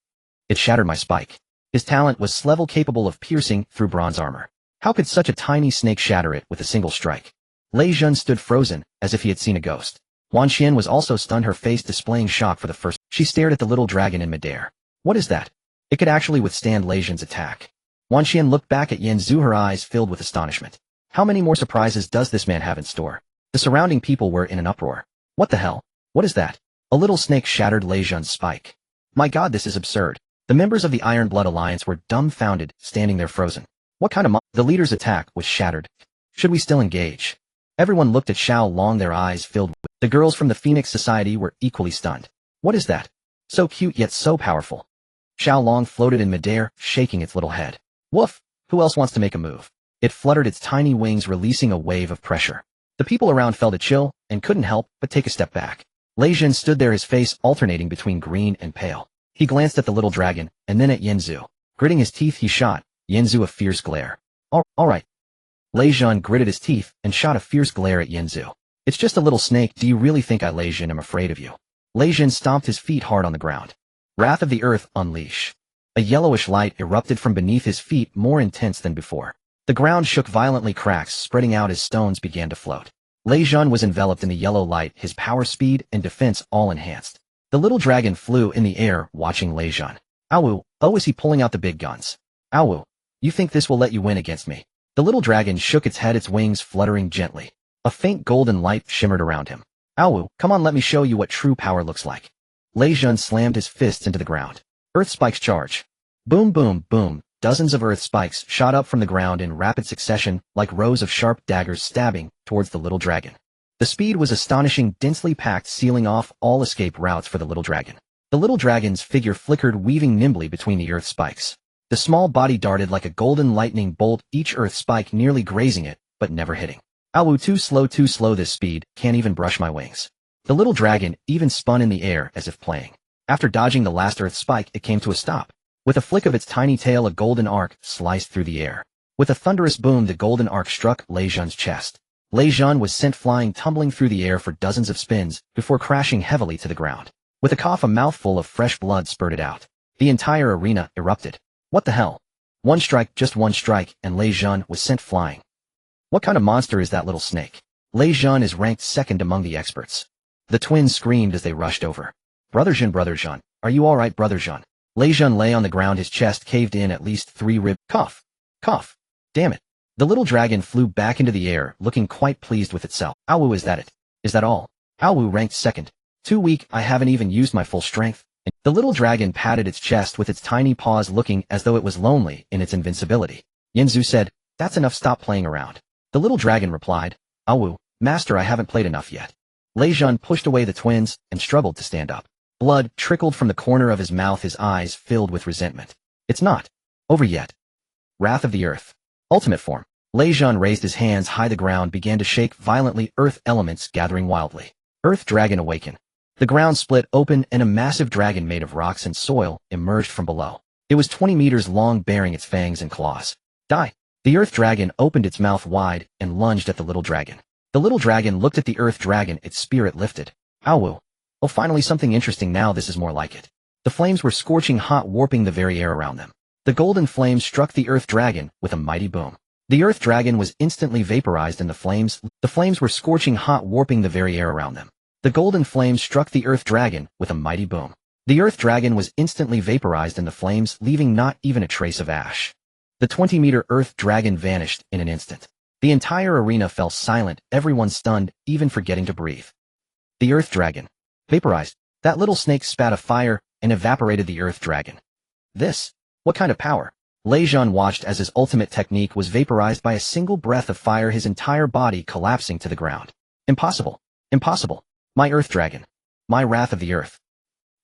It shattered my spike. His talent was level capable of piercing through bronze armor. How could such a tiny snake shatter it with a single strike? Lei Jun stood frozen, as if he had seen a ghost. Wan Qian was also stunned, her face displaying shock for the first. She stared at the little dragon in midair. What is that? It could actually withstand Lei Jun's attack. Wan Qian looked back at Yanzu, her eyes filled with astonishment. How many more surprises does this man have in store? The surrounding people were in an uproar. What the hell? What is that? A little snake shattered Lei Jun's spike. My god, this is absurd. The members of the Iron Blood Alliance were dumbfounded, standing there frozen. What kind of The leader's attack was shattered. Should we still engage? Everyone looked at Xiao Long, their eyes filled with... The girls from the Phoenix Society were equally stunned. What is that? So cute yet so powerful. Xiao Long floated in midair, shaking its little head. Woof! Who else wants to make a move? It fluttered its tiny wings, releasing a wave of pressure. The people around felt a chill, and couldn't help but take a step back. Lei Jun stood there, his face alternating between green and pale. He glanced at the little dragon, and then at Yanzu. Gritting his teeth, he shot Yanzu a fierce glare. All right. Lei Jun gritted his teeth and shot a fierce glare at Yanzu. It's just a little snake. Do you really think I, Lei Jun, am afraid of you? Lei Jun stomped his feet hard on the ground. Wrath of the Earth, unleash. A yellowish light erupted from beneath his feet, more intense than before. The ground shook violently, cracks spreading out as stones began to float. Lei Jun was enveloped in the yellow light, his power, speed, and defense all enhanced. The little dragon flew in the air, watching Lei Jun. Ow, oh, is he pulling out the big guns? Ow, you think this will let you win against me? The little dragon shook its head, its wings fluttering gently. A faint golden light shimmered around him. Ow, come on, let me show you what true power looks like. Lei Jun slammed his fists into the ground. Earth spikes charge. Boom, boom, boom. Dozens of earth spikes shot up from the ground in rapid succession, like rows of sharp daggers stabbing towards the little dragon. The speed was astonishing, densely packed, sealing off all escape routes for the little dragon. The little dragon's figure flickered, weaving nimbly between the earth spikes. The small body darted like a golden lightning bolt, each earth spike nearly grazing it, but never hitting. Ow, too slow, this speed, can't even brush my wings. The little dragon even spun in the air as if playing. After dodging the last earth spike, it came to a stop. With a flick of its tiny tail, a golden arc sliced through the air. With a thunderous boom, the golden arc struck Lei Jun's chest. Lei Jun was sent flying, tumbling through the air for dozens of spins, before crashing heavily to the ground. With a cough, a mouthful of fresh blood spurted out. The entire arena erupted. What the hell? One strike, just one strike, and Lei Jun was sent flying. What kind of monster is that little snake? Lei Jun is ranked second among the experts. The twins screamed as they rushed over. Brother Jun, are you alright, Brother Jun? Lei Jun lay on the ground, his chest caved in, at least 3 ribs. Cough. Cough. Damn it. The little dragon flew back into the air, looking quite pleased with itself. Awu, is that it? Is that all? Awu ranked second. Too weak, I haven't even used my full strength. The little dragon patted its chest with its tiny paws, looking as though it was lonely in its invincibility. Yanzu said, "That's enough, stop playing around." The little dragon replied, "Awu, master, I haven't played enough yet." Lei Jun pushed away the twins and struggled to stand up. Blood trickled from the corner of his mouth, his eyes filled with resentment. "It's not over yet." Wrath of the Earth. Ultimate form. Lei Jun raised his hands high, the ground began to shake violently, earth elements gathering wildly. Earth Dragon awaken. The ground split open and a massive dragon made of rocks and soil emerged from below. It was 20 meters long, bearing its fangs and claws. Die! The Earth Dragon opened its mouth wide and lunged at the little dragon. The little dragon looked at the Earth Dragon, its spirit lifted. Awu. Oh, finally something interesting, now this is more like it. The flames were scorching hot, warping the very air around them. The golden flames struck the Earth Dragon with a mighty boom. The Earth Dragon was instantly vaporized in the flames. The flames were scorching hot, warping the very air around them. The golden flames struck the Earth Dragon with a mighty boom. The Earth Dragon was instantly vaporized in the flames, leaving not even a trace of ash. The 20-meter Earth Dragon vanished in an instant. The entire arena fell silent, everyone stunned, even forgetting to breathe. The Earth Dragon. Vaporized. That little snake spat a fire and evaporated the Earth Dragon. This? What kind of power? Lei Jun watched as his ultimate technique was vaporized by a single breath of fire, his entire body collapsing to the ground. Impossible. Impossible. My Earth Dragon. My Wrath of the Earth.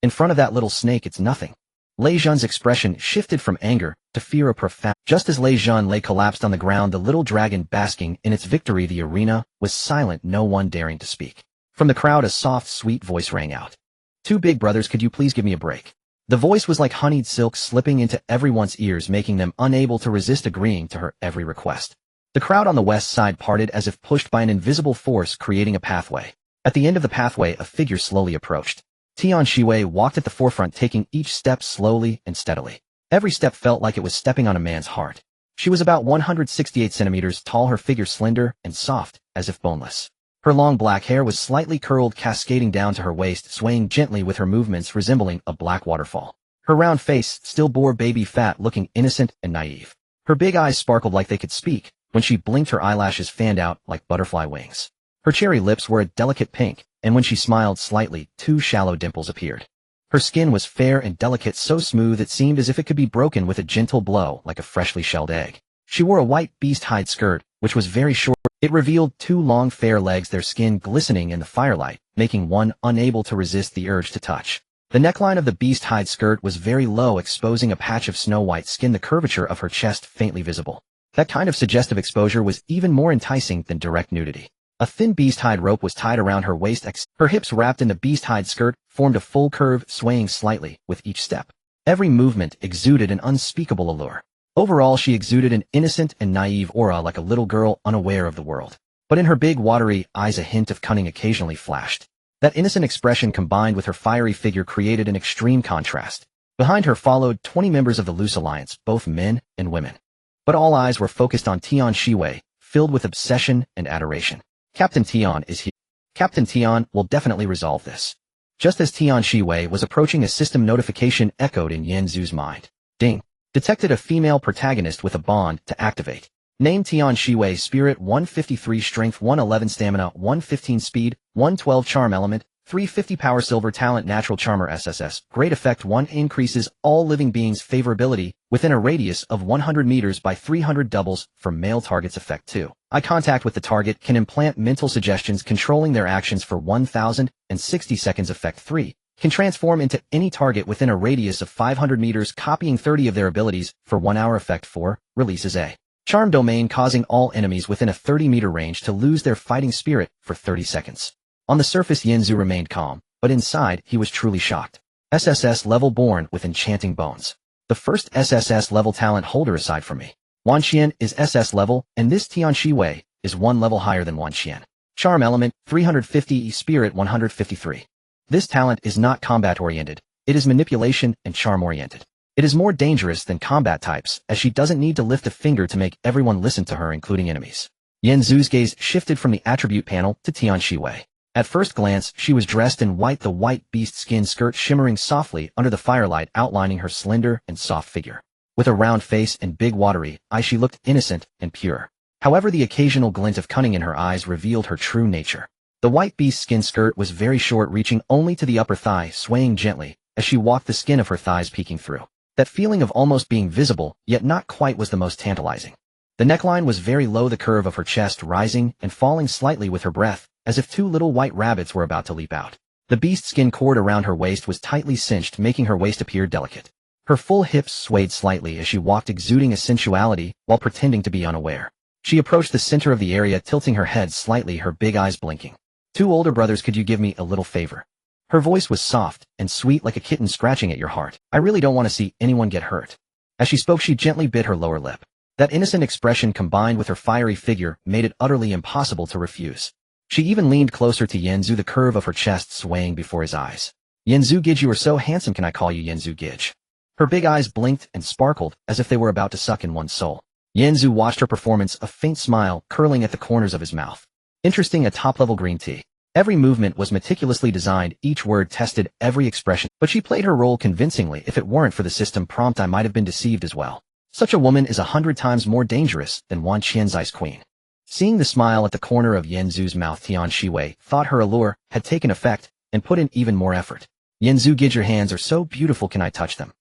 In front of that little snake, it's nothing. Lei Jun's expression shifted from anger to fear, a profound. Just as Lei Jun lay collapsed on the ground, the little dragon basking in its victory, the arena was silent, no one daring to speak. From the crowd, a soft, sweet voice rang out. "Two big brothers, could you please give me a break?" The voice was like honeyed silk slipping into everyone's ears, making them unable to resist agreeing to her every request. The crowd on the west side parted as if pushed by an invisible force, creating a pathway. At the end of the pathway, a figure slowly approached. Tian Shiwei walked at the forefront, taking each step slowly and steadily. Every step felt like it was stepping on a man's heart. She was about 168 centimeters tall, her figure slender and soft, as if boneless. Her long black hair was slightly curled, cascading down to her waist, swaying gently with her movements, resembling a black waterfall. Her round face still bore baby fat, looking innocent and naive. Her big eyes sparkled like they could speak. When she blinked, her eyelashes fanned out like butterfly wings. Her cherry lips were a delicate pink, and when she smiled slightly, two shallow dimples appeared. Her skin was fair and delicate, so smooth it seemed as if it could be broken with a gentle blow, like a freshly shelled egg. She wore a white beast-hide skirt, which was very short. It revealed two long fair legs, their skin glistening in the firelight, making one unable to resist the urge to touch. The neckline of the beast-hide skirt was very low, exposing a patch of snow-white skin, the curvature of her chest faintly visible. That kind of suggestive exposure was even more enticing than direct nudity. A thin beast-hide rope was tied around her waist. Her hips, wrapped in the beast-hide skirt, formed a full curve, swaying slightly with each step. Every movement exuded an unspeakable allure. Overall, she exuded an innocent and naive aura, like a little girl unaware of the world. But in her big, watery eyes, a hint of cunning occasionally flashed. That innocent expression, combined with her fiery figure, created an extreme contrast. Behind her followed 20 members of the Loose Alliance, both men and women. But all eyes were focused on Tian Shiwei, filled with obsession and adoration. Captain Tian is here. Captain Tian will definitely resolve this. Just as Tian Shiwei was approaching, a system notification echoed in Yanzu's mind. Ding. Detected a female protagonist with a bond to activate. Name Tian Shiwei, Spirit 153, Strength 111, Stamina 115, Speed 112, Charm Element 350, Power, Silver Talent, Natural Charmer, SSS. Great Effect 1, increases all living beings' favorability within a radius of 100 meters by 300, doubles for male targets. Effect 2. Eye contact with the target can implant mental suggestions controlling their actions for 1,060 seconds. Effect 3. Can transform into any target within a radius of 500 meters, copying 30 of their abilities for 1 hour. Effect 4. Releases a charm domain, causing all enemies within a 30-meter range to lose their fighting spirit for 30 seconds. On the surface, Yanzu remained calm, but inside he was truly shocked. SSS level, born with enchanting bones. The first SSS level talent holder aside from me. Wan Qian is SS level, and this Tian Shiwei is 1 level higher than Wan Qian. Charm Element 350, Spirit 153. This talent is not combat-oriented, it is manipulation and charm-oriented. It is more dangerous than combat types, as she doesn't need to lift a finger to make everyone listen to her, including enemies. Yanzu's gaze shifted from the attribute panel to Tian Shiwei. At first glance, she was dressed in white, the white beast skin skirt shimmering softly under the firelight, outlining her slender and soft figure. With a round face and big watery eyes, she looked innocent and pure. However, the occasional glint of cunning in her eyes revealed her true nature. The white beast skin skirt was very short, reaching only to the upper thigh, swaying gently as she walked, the skin of her thighs peeking through. That feeling of almost being visible, yet not quite, was the most tantalizing. The neckline was very low, the curve of her chest rising and falling slightly with her breath, as if two little white rabbits were about to leap out. The beast skin cord around her waist was tightly cinched, making her waist appear delicate. Her full hips swayed slightly as she walked, exuding a sensuality while pretending to be unaware. She approached the center of the area, tilting her head slightly, her big eyes blinking. "Two older brothers, could you give me a little favor?" Her voice was soft and sweet, like a kitten scratching at your heart. "I really don't want to see anyone get hurt." As she spoke, she gently bit her lower lip. That innocent expression combined with her fiery figure made it utterly impossible to refuse. She even leaned closer to Yenzu, the curve of her chest swaying before his eyes. "Yenzu Gij, you are so handsome, can I call you Yenzu Gij?" Her big eyes blinked and sparkled as if they were about to suck in one's soul. Yenzu watched her performance, a faint smile curling at the corners of his mouth. Interesting, a top-level green tea. Every movement was meticulously designed, each word tested, every expression, but she played her role convincingly. If it weren't for the system prompt, I might have been deceived as well. Such a woman is 100 times more dangerous than Wan Qianzai's queen. Seeing the smile at the corner of Yenzu's mouth, Tian Shiwei thought her allure had taken effect and put in even more effort. "Yenzu Gij, your hands are so beautiful, can I touch them?"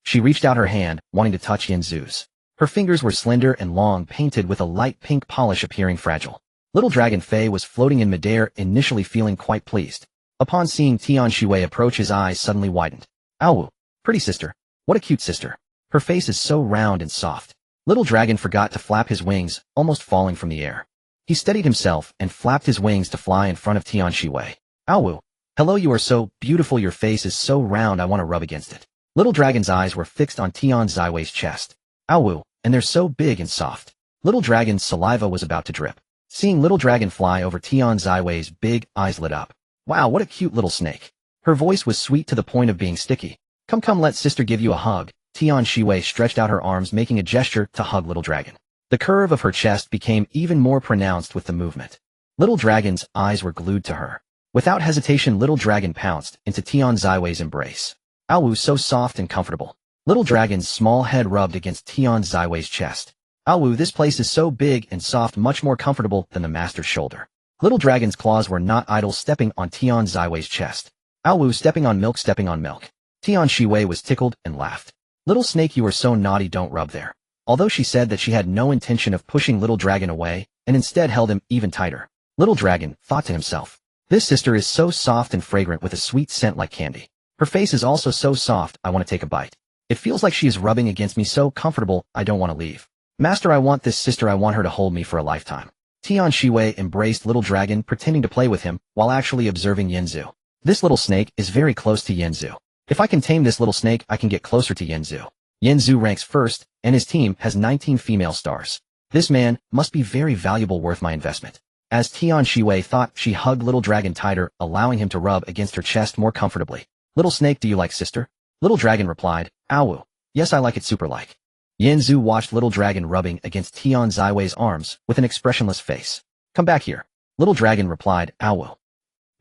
She reached out her hand, wanting to touch Yenzu's. Her fingers were slender and long, painted with a light pink polish, appearing fragile. Little Dragon Fei was floating in midair, initially feeling quite pleased. Upon seeing Tian Shiwei approach, his eyes suddenly widened. "Awu, pretty sister. What a cute sister. Her face is so round and soft." Little Dragon forgot to flap his wings, almost falling from the air. He steadied himself and flapped his wings to fly in front of Tian Shiwei. "Awu, hello, you are so beautiful, your face is so round, I want to rub against it." Little Dragon's eyes were fixed on Tian Shiwei's chest. "Awu, and they're so big and soft." Little Dragon's saliva was about to drip. Seeing Little Dragon fly over, Tian Shiwei's big eyes lit up. "Wow, what a cute little snake." Her voice was sweet to the point of being sticky. Come, let sister give you a hug." Tian Shiwei stretched out her arms, making a gesture to hug Little Dragon. The curve of her chest became even more pronounced with the movement. Little Dragon's eyes were glued to her. Without hesitation, Little Dragon pounced into Tian Shiwei's embrace. "Awu, so soft and comfortable." Little Dragon's small head rubbed against Tian Shiwei's chest. "Awu, this place is so big and soft, much more comfortable than the master's shoulder." Little Dragon's claws were not idle, stepping on Tian Shiwei's chest. "Awu, stepping on milk, stepping on milk." Tian Shiwei was tickled and laughed. "Little snake, you are so naughty, don't rub there." Although she said that she had no intention of pushing Little Dragon away, and instead held him even tighter. Little Dragon thought to himself, "This sister is so soft and fragrant with a sweet scent like candy. Her face is also so soft, I want to take a bite. It feels like she is rubbing against me, so comfortable, I don't want to leave. Master, I want this sister, I want her to hold me for a lifetime." Tian Shiwei embraced Little Dragon, pretending to play with him, while actually observing Yenzu. "This little snake is very close to Yenzu. If I can tame this little snake, I can get closer to Yenzu. Yenzu ranks first, and his team has 19 female stars. This man must be very valuable, worth my investment." As Tian Shiwei thought, she hugged Little Dragon tighter, allowing him to rub against her chest more comfortably. "Little snake, do you like sister?" Little Dragon replied, "Awu, yes, I like it super like." Yenzu watched Little Dragon rubbing against Tian Shiwei's arms with an expressionless face. "Come back here." Little Dragon replied, "Awu.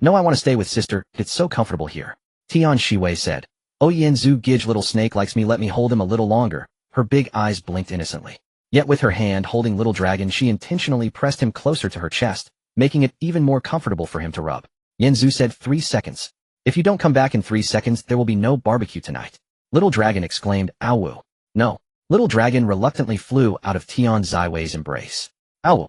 No, I want to stay with sister, it's so comfortable here." Tian Shiwei said, "Oh, Yenzu Gij, little snake likes me, let me hold him a little longer." Her big eyes blinked innocently. Yet with her hand holding Little Dragon, she intentionally pressed him closer to her chest, making it even more comfortable for him to rub. Yenzu said, 3 seconds. "If you don't come back in 3 seconds, there will be no barbecue tonight." Little Dragon exclaimed, "Awu. No." Little Dragon reluctantly flew out of Tian Shiwei's embrace. "Awu.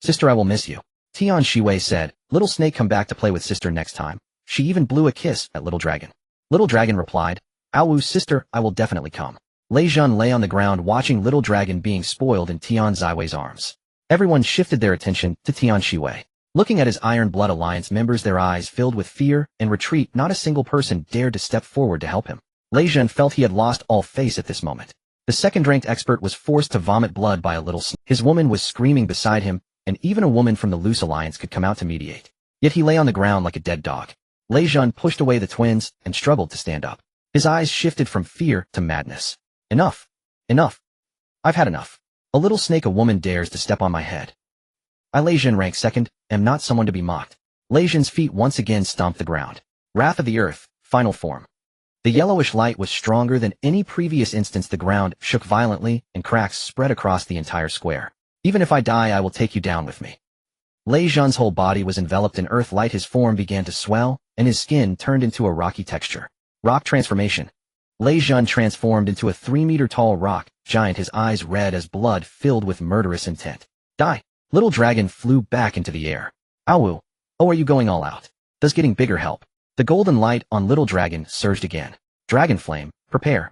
Sister, I will miss you." Tian Shiwei said, "Little snake, come back to play with sister next time." She even blew a kiss at Little Dragon. Little Dragon replied, "Awu, sister, I will definitely come." Lei Zhun lay on the ground watching Little Dragon being spoiled in Tian Shiwei's arms. Everyone shifted their attention to Tian Shiwei. Looking at his Iron Blood Alliance members, their eyes filled with fear and retreat. Not a single person dared to step forward to help him. Lei Zhun felt he had lost all face at this moment. The second-ranked expert was forced to vomit blood by a little snake. His woman was screaming beside him, and even a woman from the Loose Alliance could come out to mediate. Yet he lay on the ground like a dead dog. Lei Zhun pushed away the twins and struggled to stand up. His eyes shifted from fear to madness. "Enough. Enough. I've had enough. A little snake, a woman dares to step on my head. I, Lei Zhun, rank second, am not someone to be mocked." Lei Zhun's feet once again stomped the ground. Wrath of the Earth, final form. The yellowish light was stronger than any previous instance. The ground shook violently, and cracks spread across the entire square. Even if I die, I will take you down with me. Lei Zhan's whole body was enveloped in earth light. His form began to swell, and his skin turned into a rocky texture. Rock transformation. Lei Zhan transformed into a 3-meter-tall rock giant, his eyes red as blood, filled with murderous intent. Die! Little dragon flew back into the air. Ow! Oh, are you going all out? Does getting bigger help? The golden light on Little Dragon surged again. Dragon Flame, prepare.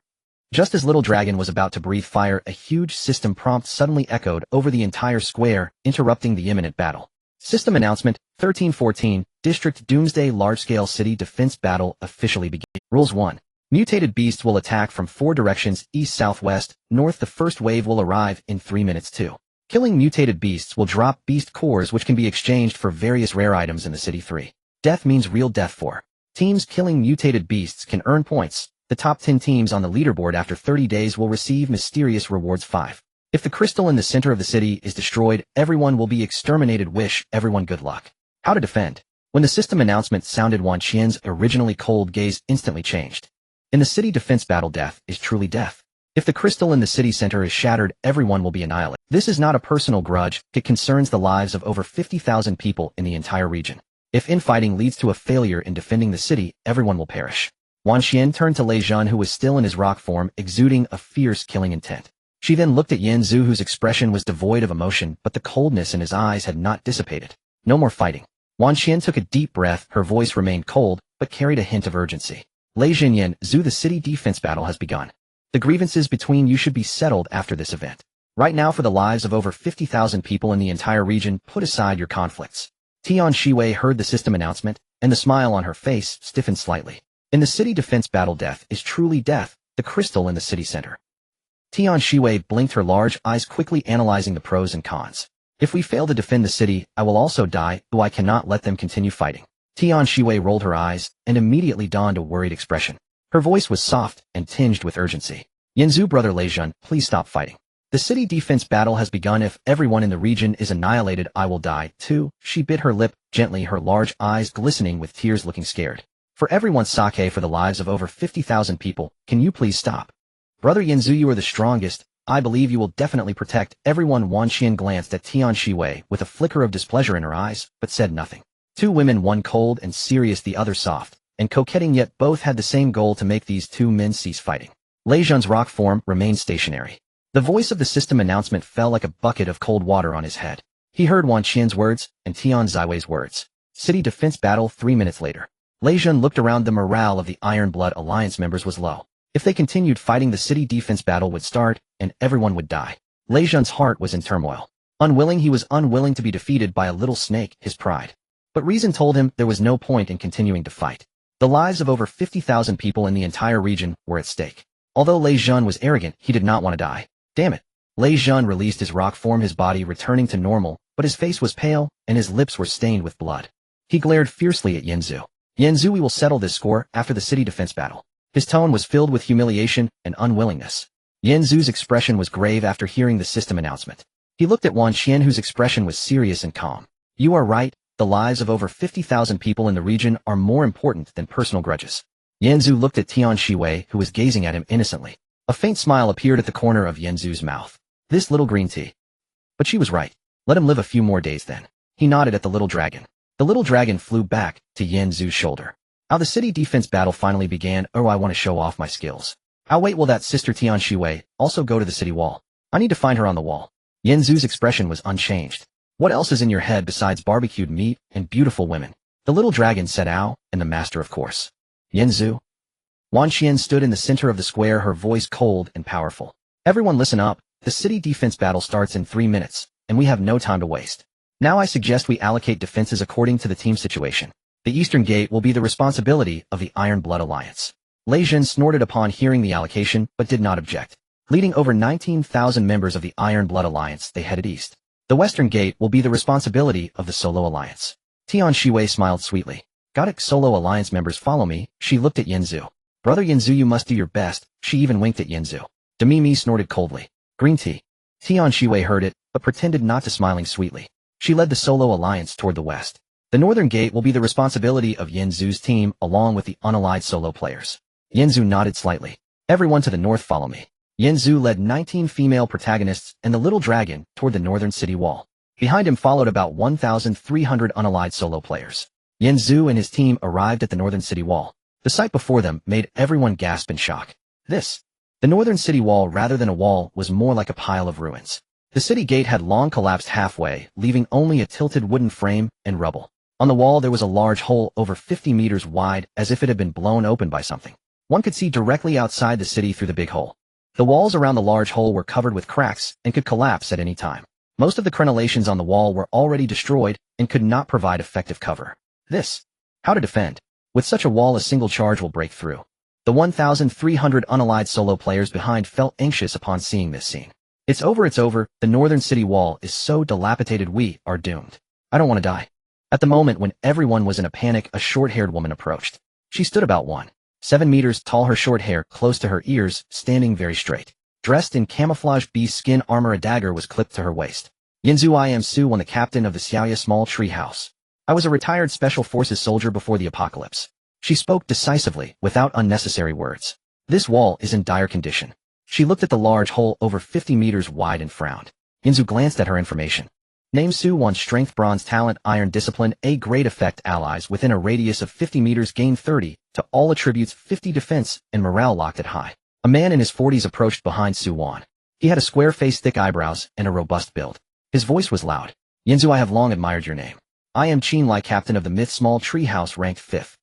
Just as Little Dragon was about to breathe fire, a huge system prompt suddenly echoed over the entire square, interrupting the imminent battle. System announcement, 1314, District Doomsday Large-Scale City Defense Battle officially begins. Rules 1. Mutated beasts will attack from 4 directions, east, southwest, north. The first wave will arrive in 3 minutes. 2. Killing mutated beasts will drop beast cores which can be exchanged for various rare items in the city. 3. Death means real death. 4. Teams killing mutated beasts can earn points. The top 10 teams on the leaderboard after 30 days will receive mysterious rewards. 5. If the crystal in the center of the city is destroyed, everyone will be exterminated. Wish everyone good luck. How to defend. When the system announcement sounded, Wan Qian's originally cold gaze instantly changed. In the city defense battle, death is truly death. If the crystal in the city center is shattered, everyone will be annihilated. This is not a personal grudge, it concerns the lives of over 50,000 people in the entire region. If infighting leads to a failure in defending the city, everyone will perish. Wan Qian turned to Lei Zhan, who was still in his rock form, exuding a fierce killing intent. She then looked at Yanzu, whose expression was devoid of emotion, but the coldness in his eyes had not dissipated. No more fighting. Wan Qian took a deep breath, her voice remained cold, but carried a hint of urgency. Lei Yanzu, the city defense battle has begun. The grievances between you should be settled after this event. Right now, for the lives of over 50,000 people in the entire region, put aside your conflicts. Tian Shiwei heard the system announcement, and the smile on her face stiffened slightly. In the city defense battle, death is truly death, the crystal in the city center. Tian Shiwei blinked her large eyes, quickly analyzing the pros and cons. If we fail to defend the city, I will also die, though I cannot let them continue fighting. Tian Shiwei rolled her eyes, and immediately donned a worried expression. Her voice was soft and tinged with urgency. Yanzu, brother Lei Zhan, please stop fighting. The city defense battle has begun. If everyone in the region is annihilated, I will die, too. She bit her lip gently, her large eyes glistening with tears, looking scared. For everyone's sake, for the lives of over 50,000 people, can you please stop? Brother Yanzu, you are the strongest. I believe you will definitely protect everyone. Wan Qian glanced at Tian Shiwei with a flicker of displeasure in her eyes, but said nothing. Two women, one cold and serious, the other soft and coquetting, yet both had the same goal: to make these two men cease fighting. Lei Zhan's rock form remained stationary. The voice of the system announcement fell like a bucket of cold water on his head. He heard Wan Qian's words and Tian Ziwei's words. City defense battle. 3 minutes later. Lei Zhan looked around. The morale of the Iron Blood Alliance members was low. If they continued fighting, the city defense battle would start, and everyone would die. Lei Zhan's heart was in turmoil. He was unwilling to be defeated by a little snake, his pride. But reason told him there was no point in continuing to fight. The lives of over 50,000 people in the entire region were at stake. Although Lei Zhan was arrogant, he did not want to die. Damn it. Lei Zhan released his rock form, his body returning to normal, but his face was pale, and his lips were stained with blood. He glared fiercely at Yanzu. Yanzu, we will settle this score after the city defense battle. His tone was filled with humiliation and unwillingness. Yanzu's expression was grave after hearing the system announcement. He looked at Wan Qian, whose expression was serious and calm. You are right, the lives of over 50,000 people in the region are more important than personal grudges. Yanzu looked at Tian Shiwei, who was gazing at him innocently. A faint smile appeared at the corner of Yanzu's mouth. This little green tea. But she was right. Let him live a few more days then. He nodded at the little dragon. The little dragon flew back to Yanzu's shoulder. How the city defense battle finally began. Oh, I want to show off my skills. I'll wait. Will that sister Tian Shiwei also go to the city wall? I need to find her on the wall. Yanzu's expression was unchanged. What else is in your head besides barbecued meat and beautiful women? The little dragon said, ow, and the master, of course. Yanzu. Wan Qian stood in the center of the square, her voice cold and powerful. Everyone listen up. The city defense battle starts in 3 minutes, and we have no time to waste. Now I suggest we allocate defenses according to the team situation. The Eastern Gate will be the responsibility of the Iron Blood Alliance. Lei Zhan snorted upon hearing the allocation, but did not object. Leading over 19,000 members of the Iron Blood Alliance, they headed east. The Western Gate will be the responsibility of the Solo Alliance. Tian Shiwei smiled sweetly. Got it, Solo Alliance members, follow me. She looked at Yanzu. Brother Yanzu, you must do your best. She even winked at Yanzu. Demimi snorted coldly. Green tea. Tian Shiwei heard it, but pretended not to, smiling sweetly. She led the Solo Alliance toward the west. The Northern Gate will be the responsibility of Yanzu's team, along with the unallied solo players. Yanzu nodded slightly. Everyone to the north, follow me. Yanzu led 19 female protagonists and the little dragon toward the northern city wall. Behind him followed about 1,300 unallied solo players. Yanzu and his team arrived at the northern city wall. The sight before them made everyone gasp in shock. The northern city wall, rather than a wall, was more like a pile of ruins. The city gate had long collapsed halfway, leaving only a tilted wooden frame and rubble. On the wall there was a large hole over 50 meters wide, as if it had been blown open by something. One could see directly outside the city through the big hole. The walls around the large hole were covered with cracks and could collapse at any time. Most of the crenellations on the wall were already destroyed and could not provide effective cover. How to defend? With such a wall, a single charge will break through. The 1,300 unallied solo players behind felt anxious upon seeing this scene. It's over, the northern city wall is so dilapidated, we are doomed. I don't want to die. At the moment when everyone was in a panic, a short-haired woman approached. She stood about 1.7 meters tall, her short hair close to her ears, standing very straight. Dressed in camouflage beast skin armor, a dagger was clipped to her waist. Yanzu, I am Su, the captain of the Xiaoya small tree house. I was a retired special forces soldier before the apocalypse. She spoke decisively, without unnecessary words. This wall is in dire condition. She looked at the large hole over 50 meters wide and frowned. Yanzu glanced at her information. Name Su Wan, strength, bronze, talent, iron, discipline, A grade, effect, allies within a radius of 50 meters gain 30, to all attributes 50, defense, and morale locked at high. A man in his 40s approached behind Su Wan. He had a square face, thick eyebrows, and a robust build. His voice was loud. Yanzu, I have long admired your name. I am Qin Lai, captain of the Myth Small Tree House, ranked 5th.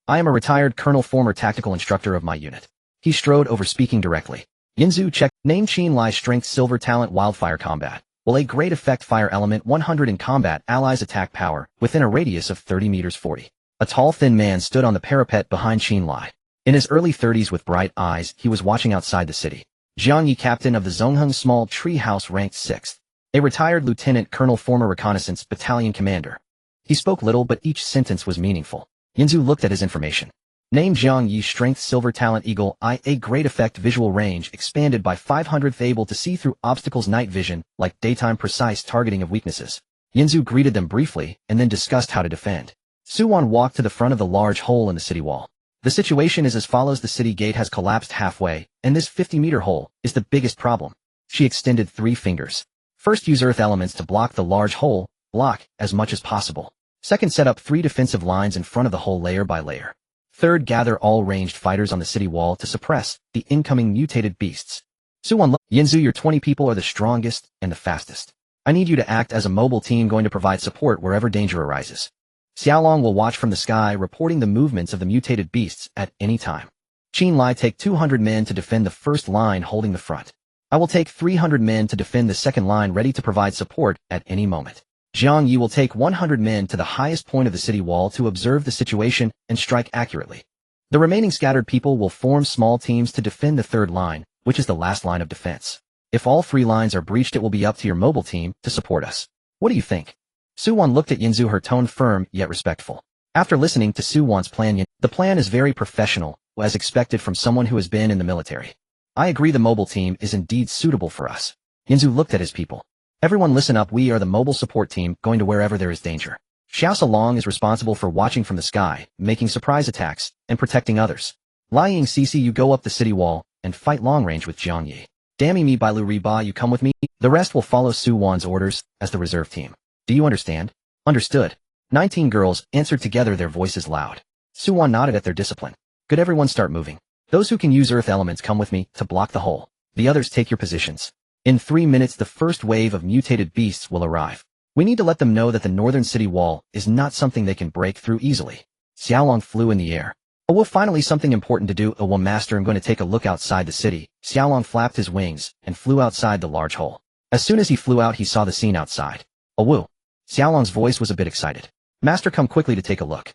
I am a retired colonel, former tactical instructor of my unit. He strode over, speaking directly. Yanzu checked. Name Qin Lai, strength, silver, talent, wildfire, combat. Will A grade, effect, fire element 100 in combat, allies attack power, within a radius of 30 meters 40. A tall, thin man stood on the parapet behind Qin Lai. In his early 30s with bright eyes, he was watching outside the city. Jiang Yi, captain of the Zongheng Small Tree House, ranked 6th. A retired lieutenant colonel, former reconnaissance battalion commander. He spoke little, but each sentence was meaningful. Yanzu looked at his information. Name Jiang Yi, strength, silver, talent, eagle, eye, A grade, effect, visual range expanded by 500th, able to see through obstacles, night vision, like daytime, precise targeting of weaknesses. Yanzu greeted them briefly and then discussed how to defend. Su Wan walked to the front of the large hole in the city wall. The situation is as follows: the city gate has collapsed halfway, and this 50-meter hole is the biggest problem. She extended 3 fingers. First, use earth elements to block the large hole, block as much as possible. Second, set up 3 defensive lines in front of the hole, layer by layer. Third, gather all ranged fighters on the city wall to suppress the incoming mutated beasts. Su Wan, Yanzu, your 20 people are the strongest and the fastest. I need you to act as a mobile team, going to provide support wherever danger arises. Xiaolong will watch from the sky, reporting the movements of the mutated beasts at any time. Qin Lai, take 200 men to defend the first line holding the front. I will take 300 men to defend the second line, ready to provide support at any moment. Jiang Yi will take 100 men to the highest point of the city wall to observe the situation and strike accurately. The remaining scattered people will form small teams to defend the third line, which is the last line of defense. If all 3 lines are breached, it will be up to your mobile team to support us. What do you think? Su Wan looked at Yanzu, her tone firm yet respectful. After listening to Su Wan's plan, the plan is very professional, as expected from someone who has been in the military. I agree, the mobile team is indeed suitable for us. Yanzu looked at his people. Everyone listen up, we are the mobile support team, going to wherever there is danger. Xiao Salong is responsible for watching from the sky, making surprise attacks, and protecting others. Lai Ying Cece, you go up the city wall, and fight long range with Jiang Yi. Dammy Mi Bailu Riba, you come with me. The rest will follow Su Wan's orders, as the reserve team. Do you understand? Understood. 19 girls answered together, their voices loud. Su Wan nodded at their discipline. Good, everyone start moving. Those who can use earth elements come with me, to block the hole. The others take your positions. In 3 minutes the first wave of mutated beasts will arrive. We need to let them know that the northern city wall is not something they can break through easily. Xiaolong flew in the air. Oh, well, finally something important to do. Oh, well, master, I'm going to take a look outside the city. Xiaolong flapped his wings and flew outside the large hole. As soon as he flew out, he saw the scene outside. Oh, woo. Xiaolong's voice was a bit excited. Master, come quickly to take a look.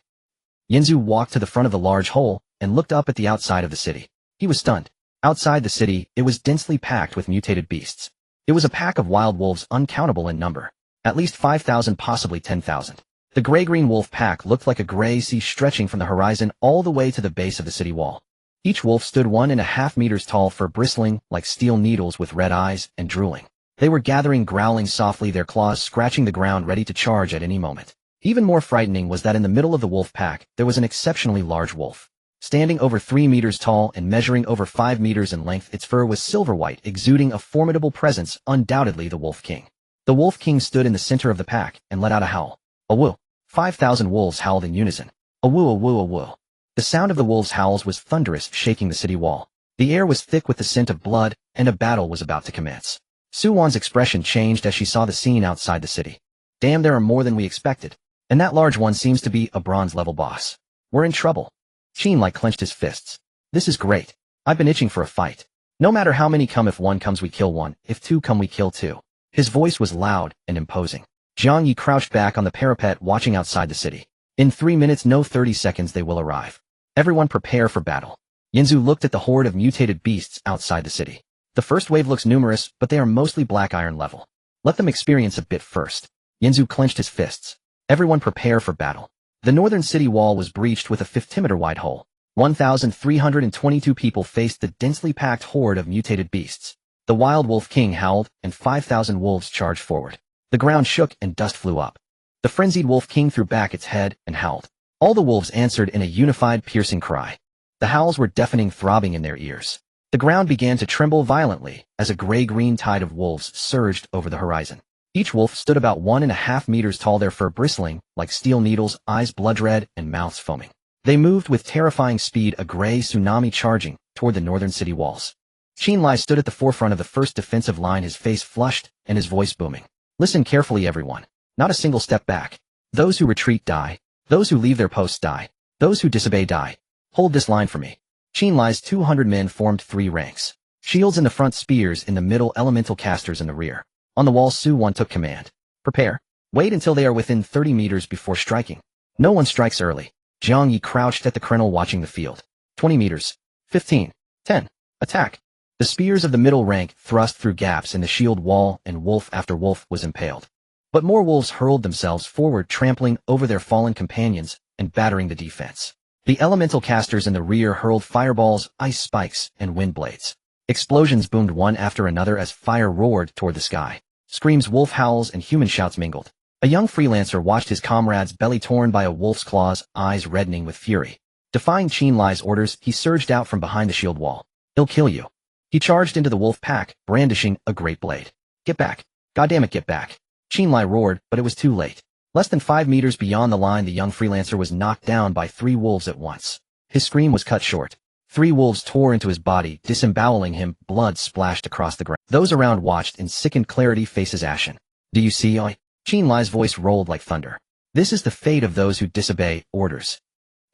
Yanzu walked to the front of the large hole and looked up at the outside of the city. He was stunned. Outside the city, it was densely packed with mutated beasts. It was a pack of wild wolves, uncountable in number. At least 5,000, possibly 10,000. The gray-green wolf pack looked like a gray sea stretching from the horizon all the way to the base of the city wall. Each wolf stood 1.5 meters tall, fur bristling like steel needles, with red eyes and drooling. They were gathering, growling softly, their claws scratching the ground, ready to charge at any moment. Even more frightening was that in the middle of the wolf pack, there was an exceptionally large wolf. Standing over 3 meters tall and measuring over 5 meters in length, its fur was silver-white, exuding a formidable presence, undoubtedly the Wolf King. The Wolf King stood in the center of the pack and let out a howl. A woo. 5,000 wolves howled in unison. A woo, a woo, a woo. The sound of the wolves' howls was thunderous, shaking the city wall. The air was thick with the scent of blood, and a battle was about to commence. Suwon's expression changed as she saw the scene outside the city. Damn, there are more than we expected. And that large one seems to be a bronze-level boss. We're in trouble. Qinlai clenched his fists. This is great. I've been itching for a fight. No matter how many come, if one comes we kill one, if two come we kill two. His voice was loud and imposing. Jiang Yi crouched back on the parapet watching outside the city. In 3 minutes, no 30 seconds, they will arrive. Everyone prepare for battle. Yinzu looked at the horde of mutated beasts outside the city. The first wave looks numerous, but they are mostly black iron level. Let them experience a bit first. Yinzu clenched his fists. Everyone prepare for battle. The northern city wall was breached with a 50-meter-wide hole. 1,322 people faced the densely packed horde of mutated beasts. The wild Wolf King howled, and 5,000 wolves charged forward. The ground shook and dust flew up. The frenzied Wolf King threw back its head and howled. All the wolves answered in a unified, piercing cry. The howls were deafening, throbbing in their ears. The ground began to tremble violently as a gray-green tide of wolves surged over the horizon. Each wolf stood about 1.5 meters tall, their fur bristling like steel needles, eyes blood-red, and mouths foaming. They moved with terrifying speed, a gray tsunami charging toward the northern city walls. Qinlai stood at the forefront of the first defensive line, his face flushed and his voice booming. Listen carefully, everyone. Not a single step back. Those who retreat die. Those who leave their posts die. Those who disobey die. Hold this line for me. Qinlai's 200 men formed 3 ranks. Shields in the front, spears in the middle, elemental casters in the rear. On the wall, Su-won took command. Prepare. Wait until they are within 30 meters before striking. No one strikes early. Jiang Yi crouched at the crenel watching the field. 20 meters. 15. 10. Attack. The spears of the middle rank thrust through gaps in the shield wall, and wolf after wolf was impaled. But more wolves hurled themselves forward, trampling over their fallen companions and battering the defense. The elemental casters in the rear hurled fireballs, ice spikes, and wind blades. Explosions boomed one after another as fire roared toward the sky. Screams, wolf howls, and human shouts mingled. A young freelancer watched his comrade's belly torn by a wolf's claws, eyes reddening with fury. Defying Qinlai's orders, he surged out from behind the shield wall. He'll kill you. He charged into the wolf pack, brandishing a great blade. Get back. Goddammit, get back. Qinlai roared, but it was too late. Less than 5 meters beyond the line, the young freelancer was knocked down by 3 wolves at once. His scream was cut short. 3 wolves tore into his body, disemboweling him. Blood splashed across the ground. Those around watched in sickened clarity, faces ashen. Do you see, Oi? Qinlai's voice rolled like thunder. This is the fate of those who disobey orders.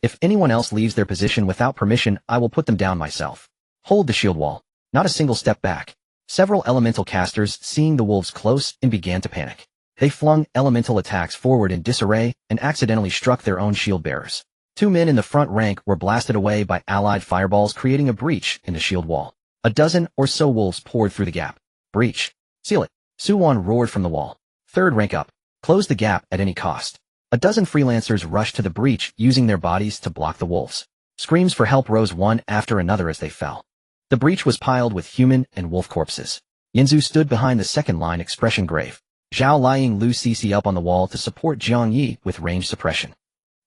If anyone else leaves their position without permission, I will put them down myself. Hold the shield wall. Not a single step back. Several elemental casters, seeing the wolves close, and began to panic. They flung elemental attacks forward in disarray and accidentally struck their own shield bearers. 2 men in the front rank were blasted away by allied fireballs, creating a breach in the shield wall. A dozen or so wolves poured through the gap. Breach. Seal it. Su-won roared from the wall. 3rd rank up. Close the gap at any cost. A dozen freelancers rushed to the breach, using their bodies to block the wolves. Screams for help rose one after another as they fell. The breach was piled with human and wolf corpses. Yinzu stood behind the second line, expression grave. Zhao Liang Lu CC up on the wall to support Jiang Yi with range suppression.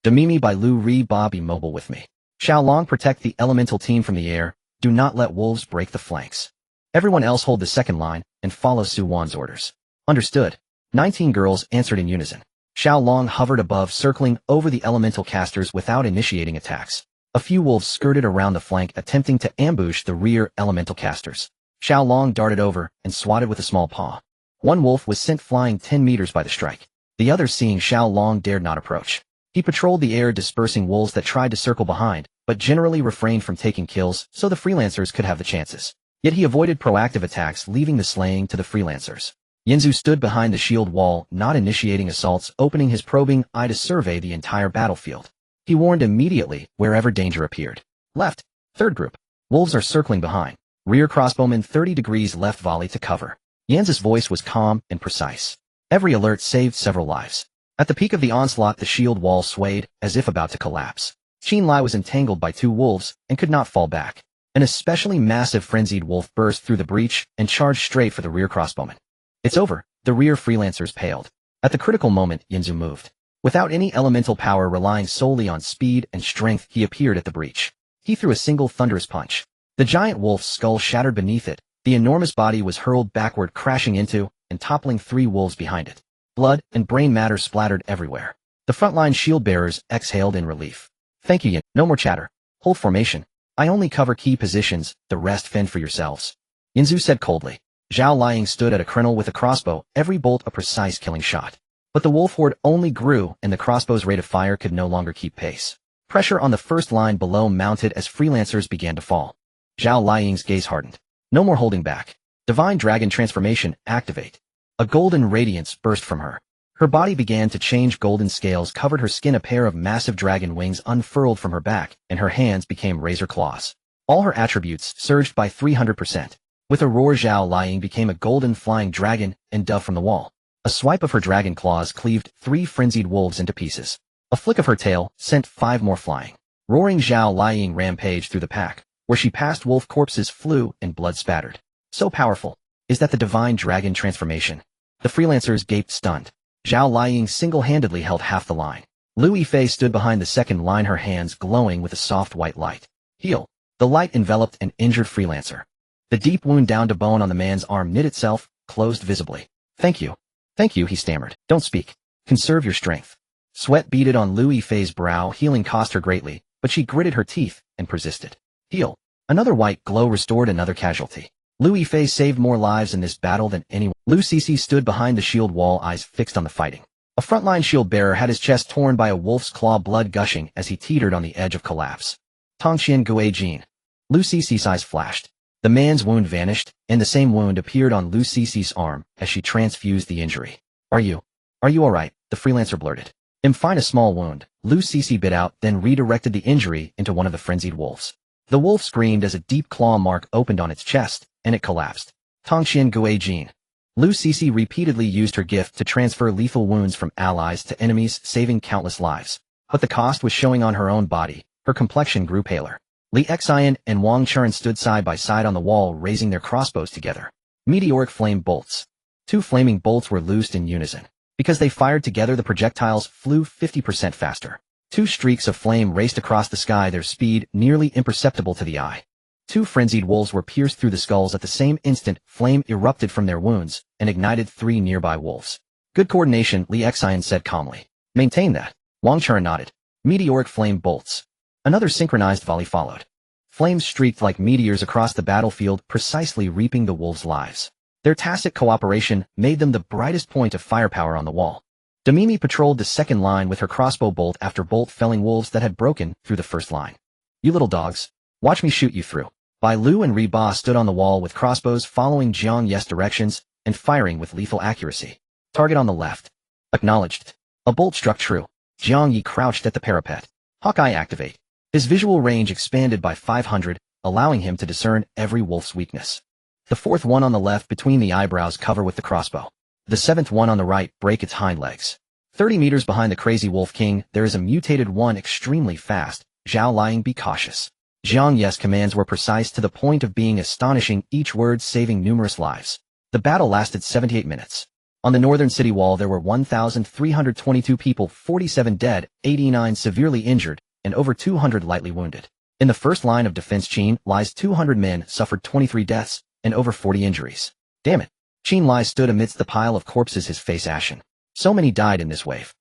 Demimi by Lu Ri Ba be mobile with me. Xiao Long protect the elemental team from the air. Do not let wolves break the flanks. Everyone else hold the second line and follow Su-won's orders. Understood. 19 girls answered in unison. Xiao Long hovered above, circling over the elemental casters without initiating attacks. A few wolves skirted around the flank, attempting to ambush the rear elemental casters. Xiao Long darted over and swatted with a small paw. 1 wolf was sent flying 10 meters by the strike. The others, seeing Xiao Long, dared not approach. He patrolled the air, dispersing wolves that tried to circle behind, but generally refrained from taking kills so the freelancers could have the chances. Yet he avoided proactive attacks, leaving the slaying to the freelancers. Yinzu stood behind the shield wall, not initiating assaults, opening his probing eye to survey the entire battlefield. He warned immediately wherever danger appeared. Left. 3rd group. Wolves are circling behind. Rear crossbowmen 30 degrees left, volley to cover. Yanz's voice was calm and precise. Every alert saved several lives. At the peak of the onslaught, the shield wall swayed, as if about to collapse. Qinlai was entangled by 2 wolves and could not fall back. An especially massive frenzied wolf burst through the breach and charged straight for the rear crossbowman. It's over. The rear freelancers paled. At the critical moment, Yinzu moved. Without any elemental power, relying solely on speed and strength, he appeared at the breach. He threw a single thunderous punch. The giant wolf's skull shattered beneath it. The enormous body was hurled backward, crashing into and toppling 3 wolves behind it. Blood and brain matter splattered everywhere. The frontline shield bearers exhaled in relief. Thank you, Yin. No more chatter. Hold formation. I only cover key positions, the rest fend for yourselves. Yinzu said coldly. Zhao Liang stood at a crenel with a crossbow, every bolt a precise killing shot. But the wolf horde only grew, and the crossbow's rate of fire could no longer keep pace. Pressure on the first line below mounted as freelancers began to fall. Zhao Liang's gaze hardened. No more holding back. Divine Dragon Transformation, activate. A golden radiance burst from her. Her body began to change. Golden scales covered her skin. A pair of massive dragon wings unfurled from her back, and her hands became razor claws. All her attributes surged by 300%. With a roar, Zhao Liang became a golden flying dragon and dove from the wall. A swipe of her dragon claws cleaved 3 frenzied wolves into pieces. A flick of her tail sent 5 more flying. Roaring, Zhao Liang rampaged through the pack. Where she passed, wolf corpses flew and blood spattered. So powerful. Is that the Divine Dragon Transformation? The freelancers gaped stunned. Zhao Liang single-handedly held half the line. Lu Yifei stood behind the second line, her hands glowing with a soft white light. Heal. The light enveloped an injured freelancer. The deep wound down to bone on the man's arm knit itself, closed visibly. Thank you. Thank you, he stammered. Don't speak. Conserve your strength. Sweat beaded on Lu Yifei's brow. Healing cost her greatly, but she gritted her teeth and persisted. Heal. Another white glow restored another casualty. Lu Yifei saved more lives in this battle than anyone. Lu Sisi stood behind the shield wall, eyes fixed on the fighting. A frontline shield bearer had his chest torn by a wolf's claw, blood gushing as he teetered on the edge of collapse. Tongxian Gui Jin. Lu Sisi's eyes flashed. The man's wound vanished, and the same wound appeared on Lu Sisi's arm as she transfused the injury. Are you alright? The freelancer blurted. I'm fine, a small wound. Lu Sisi bit out, then redirected the injury into one of the frenzied wolves. The wolf screamed as a deep claw mark opened on its chest, and it collapsed. Tongxian Gui Jin. Lu Sisi repeatedly used her gift to transfer lethal wounds from allies to enemies, saving countless lives. But the cost was showing on her own body. Her complexion grew paler. Li Xian and Wang Churen stood side by side on the wall, raising their crossbows together. Meteoric flame bolts. 2 flaming bolts were loosed in unison. Because they fired together, the projectiles flew 50% faster. 2 streaks of flame raced across the sky, their speed nearly imperceptible to the eye. 2 frenzied wolves were pierced through the skulls at the same instant. Flame erupted from their wounds and ignited 3 nearby wolves. Good coordination, Li Xian said calmly. Maintain that. Wang Churen nodded. Meteoric flame bolts. Another synchronized volley followed. Flames streaked like meteors across the battlefield, precisely reaping the wolves' lives. Their tacit cooperation made them the brightest point of firepower on the wall. Damimi patrolled the second line with her crossbow, bolt after bolt felling wolves that had broken through the first line. You little dogs. Watch me shoot you through. Bai Lu and Ri Ba stood on the wall with crossbows, following Jiang Ye's directions and firing with lethal accuracy. Target on the left. Acknowledged. A bolt struck true. Jiang Yi crouched at the parapet. Hawkeye activate. His visual range expanded by 500, allowing him to discern every wolf's weakness. The 4th one on the left between the eyebrows cover with the crossbow. The 7th one on the right break its hind legs. 30 meters behind the crazy wolf king, there is a mutated one extremely fast. Zhao Liang, be cautious. Jiang Ye's commands were precise to the point of being astonishing, each word saving numerous lives. The battle lasted 78 minutes. On the northern city wall there were 1,322 people, 47 dead, 89 severely injured, and over 200 lightly wounded. In the first line of defense, Qin Li's 200 men suffered 23 deaths and over 40 injuries. Damn it. Qin Li stood amidst the pile of corpses, his face ashen. So many died in this wave.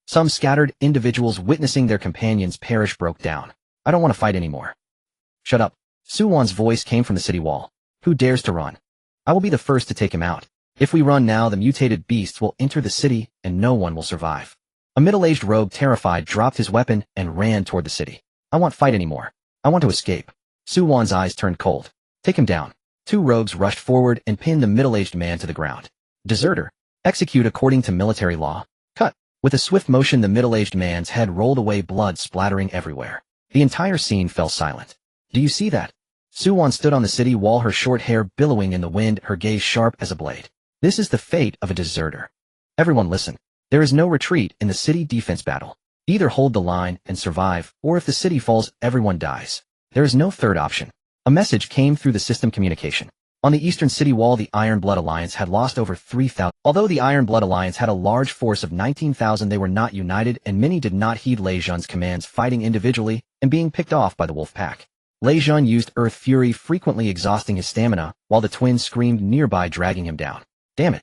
Some scattered individuals witnessing their companions perish broke down. I don't want to fight anymore. Shut up. Su Wan's voice came from the city wall. Who dares to run? I will be the first to take him out. If we run now, the mutated beasts will enter the city and no one will survive. A middle-aged rogue, terrified, dropped his weapon and ran toward the city. I won't fight anymore. I want to escape. Su Wan's eyes turned cold. Take him down. 2 rogues rushed forward and pinned the middle-aged man to the ground. Deserter. Execute according to military law. Cut. With a swift motion, the middle-aged man's head rolled away, blood splattering everywhere. The entire scene fell silent. Do you see that? Su Wan stood on the city wall, her short hair billowing in the wind, her gaze sharp as a blade. This is the fate of a deserter. Everyone listen. There is no retreat in the city defense battle. Either hold the line and survive, or if the city falls, everyone dies. There is no third option. A message came through the system communication. On the eastern city wall, the Iron Blood Alliance had lost over 3,000. Although the Iron Blood Alliance had a large force of 19,000, they were not united, and many did not heed Lei Jun's commands, fighting individually and being picked off by the wolf pack. Lei Jun used Earth Fury, frequently exhausting his stamina, while the twins screamed nearby, dragging him down. Damn it.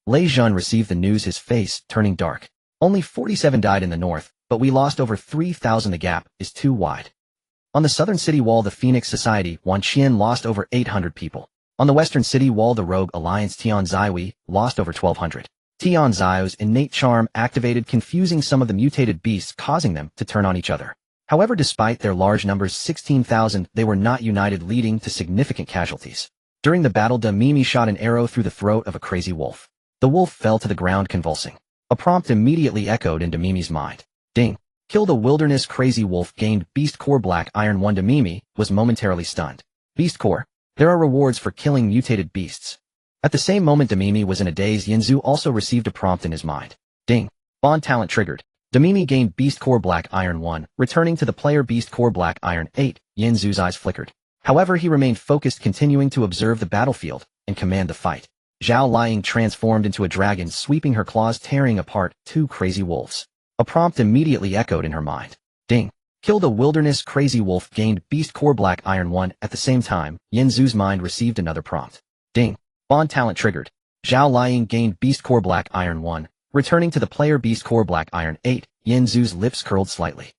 Lei Jun received the news, his face turning dark. Only 47 died in the north, but we lost over 3,000. The gap is too wide. On the southern city wall, the Phoenix Society, Wan Qian, lost over 800 people. On the western city wall, the Rogue Alliance, Tian Zihui, lost over 1,200. Tian Zio's innate charm activated, confusing some of the mutated beasts, causing them to turn on each other. However, despite their large numbers, 16,000, they were not united, leading to significant casualties. During the battle, Da Mimi shot an arrow through the throat of a crazy wolf. The wolf fell to the ground convulsing. A prompt immediately echoed in Da Mimi's mind. Ding. Kill the wilderness crazy wolf, gained Beast Core Black Iron 1. Da Mimi was momentarily stunned. Beast Core. There are rewards for killing mutated beasts. At the same moment Da Mimi was in a daze, Yanzu also received a prompt in his mind. Ding. Bond talent triggered. Da Mimi gained Beast Core Black Iron 1, returning to the player Beast Core Black Iron 8. Yanzu's eyes flickered. However, he remained focused, continuing to observe the battlefield and command the fight. Zhao Liang transformed into a dragon, sweeping her claws, tearing apart 2 crazy wolves. A prompt immediately echoed in her mind. Ding. Kill the wilderness crazy wolf, gained Beast Core Black Iron 1. At the same time, Yanzu's mind received another prompt. Ding. Bond talent triggered. Zhao Liang gained Beast Core Black Iron 1, returning to the player Beast Core Black Iron 8. Yanzu's lips curled slightly.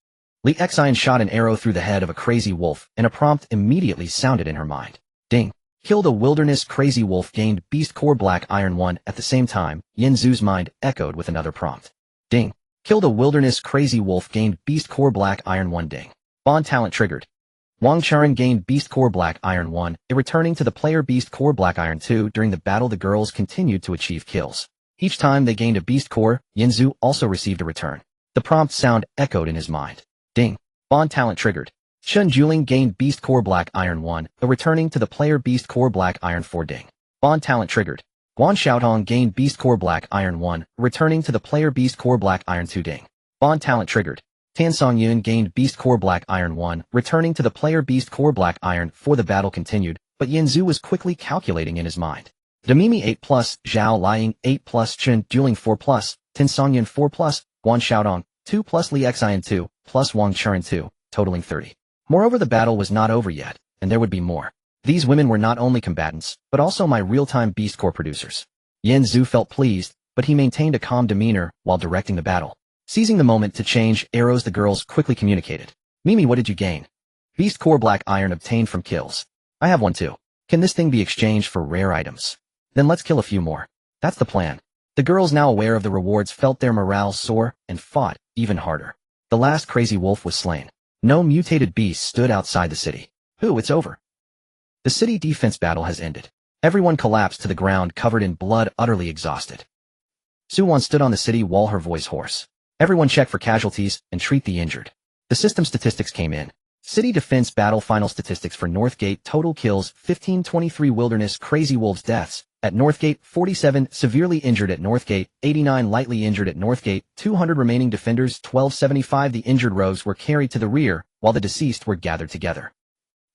Li Xian shot an arrow through the head of a crazy wolf, and a prompt immediately sounded in her mind. Ding. Kill the wilderness crazy wolf, gained Beast Core Black Iron 1. At the same time, Yanzu's mind echoed with another prompt. Ding. Kill the wilderness crazy wolf, gained Beast Core Black Iron 1. Ding. Bond talent triggered. Wang Charan gained Beast Core Black Iron 1, returning to the player Beast Core Black Iron 2. During the battle, the girls continued to achieve kills. Each time they gained a Beast Core, Yanzu also received a return. The prompt sound echoed in his mind. Ding. Bond talent triggered. Chen Juling gained Beast Core Black Iron 1, returning to the player Beast Core Black Iron 4. Ding. Bond talent triggered. Guan Xiaotong gained Beast Core Black Iron 1, returning to the player Beast Core Black Iron 2. Ding. Bond talent triggered. Tan Songyun gained Beast Core Black Iron 1, returning to the player Beast Core Black Iron 4. The battle continued, but Yanzu was quickly calculating in his mind. Da Mimi 8+, Zhao Liang 8+, Chen Juling 4+, Tan Songyun 4+, Guan Xiaotong 2+, Li Xian 2, plus Wang Charan 2, totaling 30. Moreover, the battle was not over yet, and there would be more. These women were not only combatants, but also my real-time Beast Core producers. Yanzu felt pleased, but he maintained a calm demeanor while directing the battle. Seizing the moment to change arrows, the girls quickly communicated. Mimi, what did you gain? Beast Core Black Iron obtained from kills. I have one too. Can this thing be exchanged for rare items? Then let's kill a few more. That's the plan. The girls, now aware of the rewards, felt their morale soar and fought even harder. The last crazy wolf was slain. No mutated beast stood outside the city. It's over. The city defense battle has ended. Everyone collapsed to the ground, covered in blood, utterly exhausted. Suwon stood on the city wall, her voice hoarse. Everyone check for casualties and treat the injured. The system statistics came in. City defense battle final statistics for Northgate: total kills 15, 23 wilderness crazy wolves deaths at Northgate, 47 severely injured at Northgate, 89 lightly injured at Northgate, 200 remaining defenders, 1275. The injured rogues were carried to the rear, while the deceased were gathered together.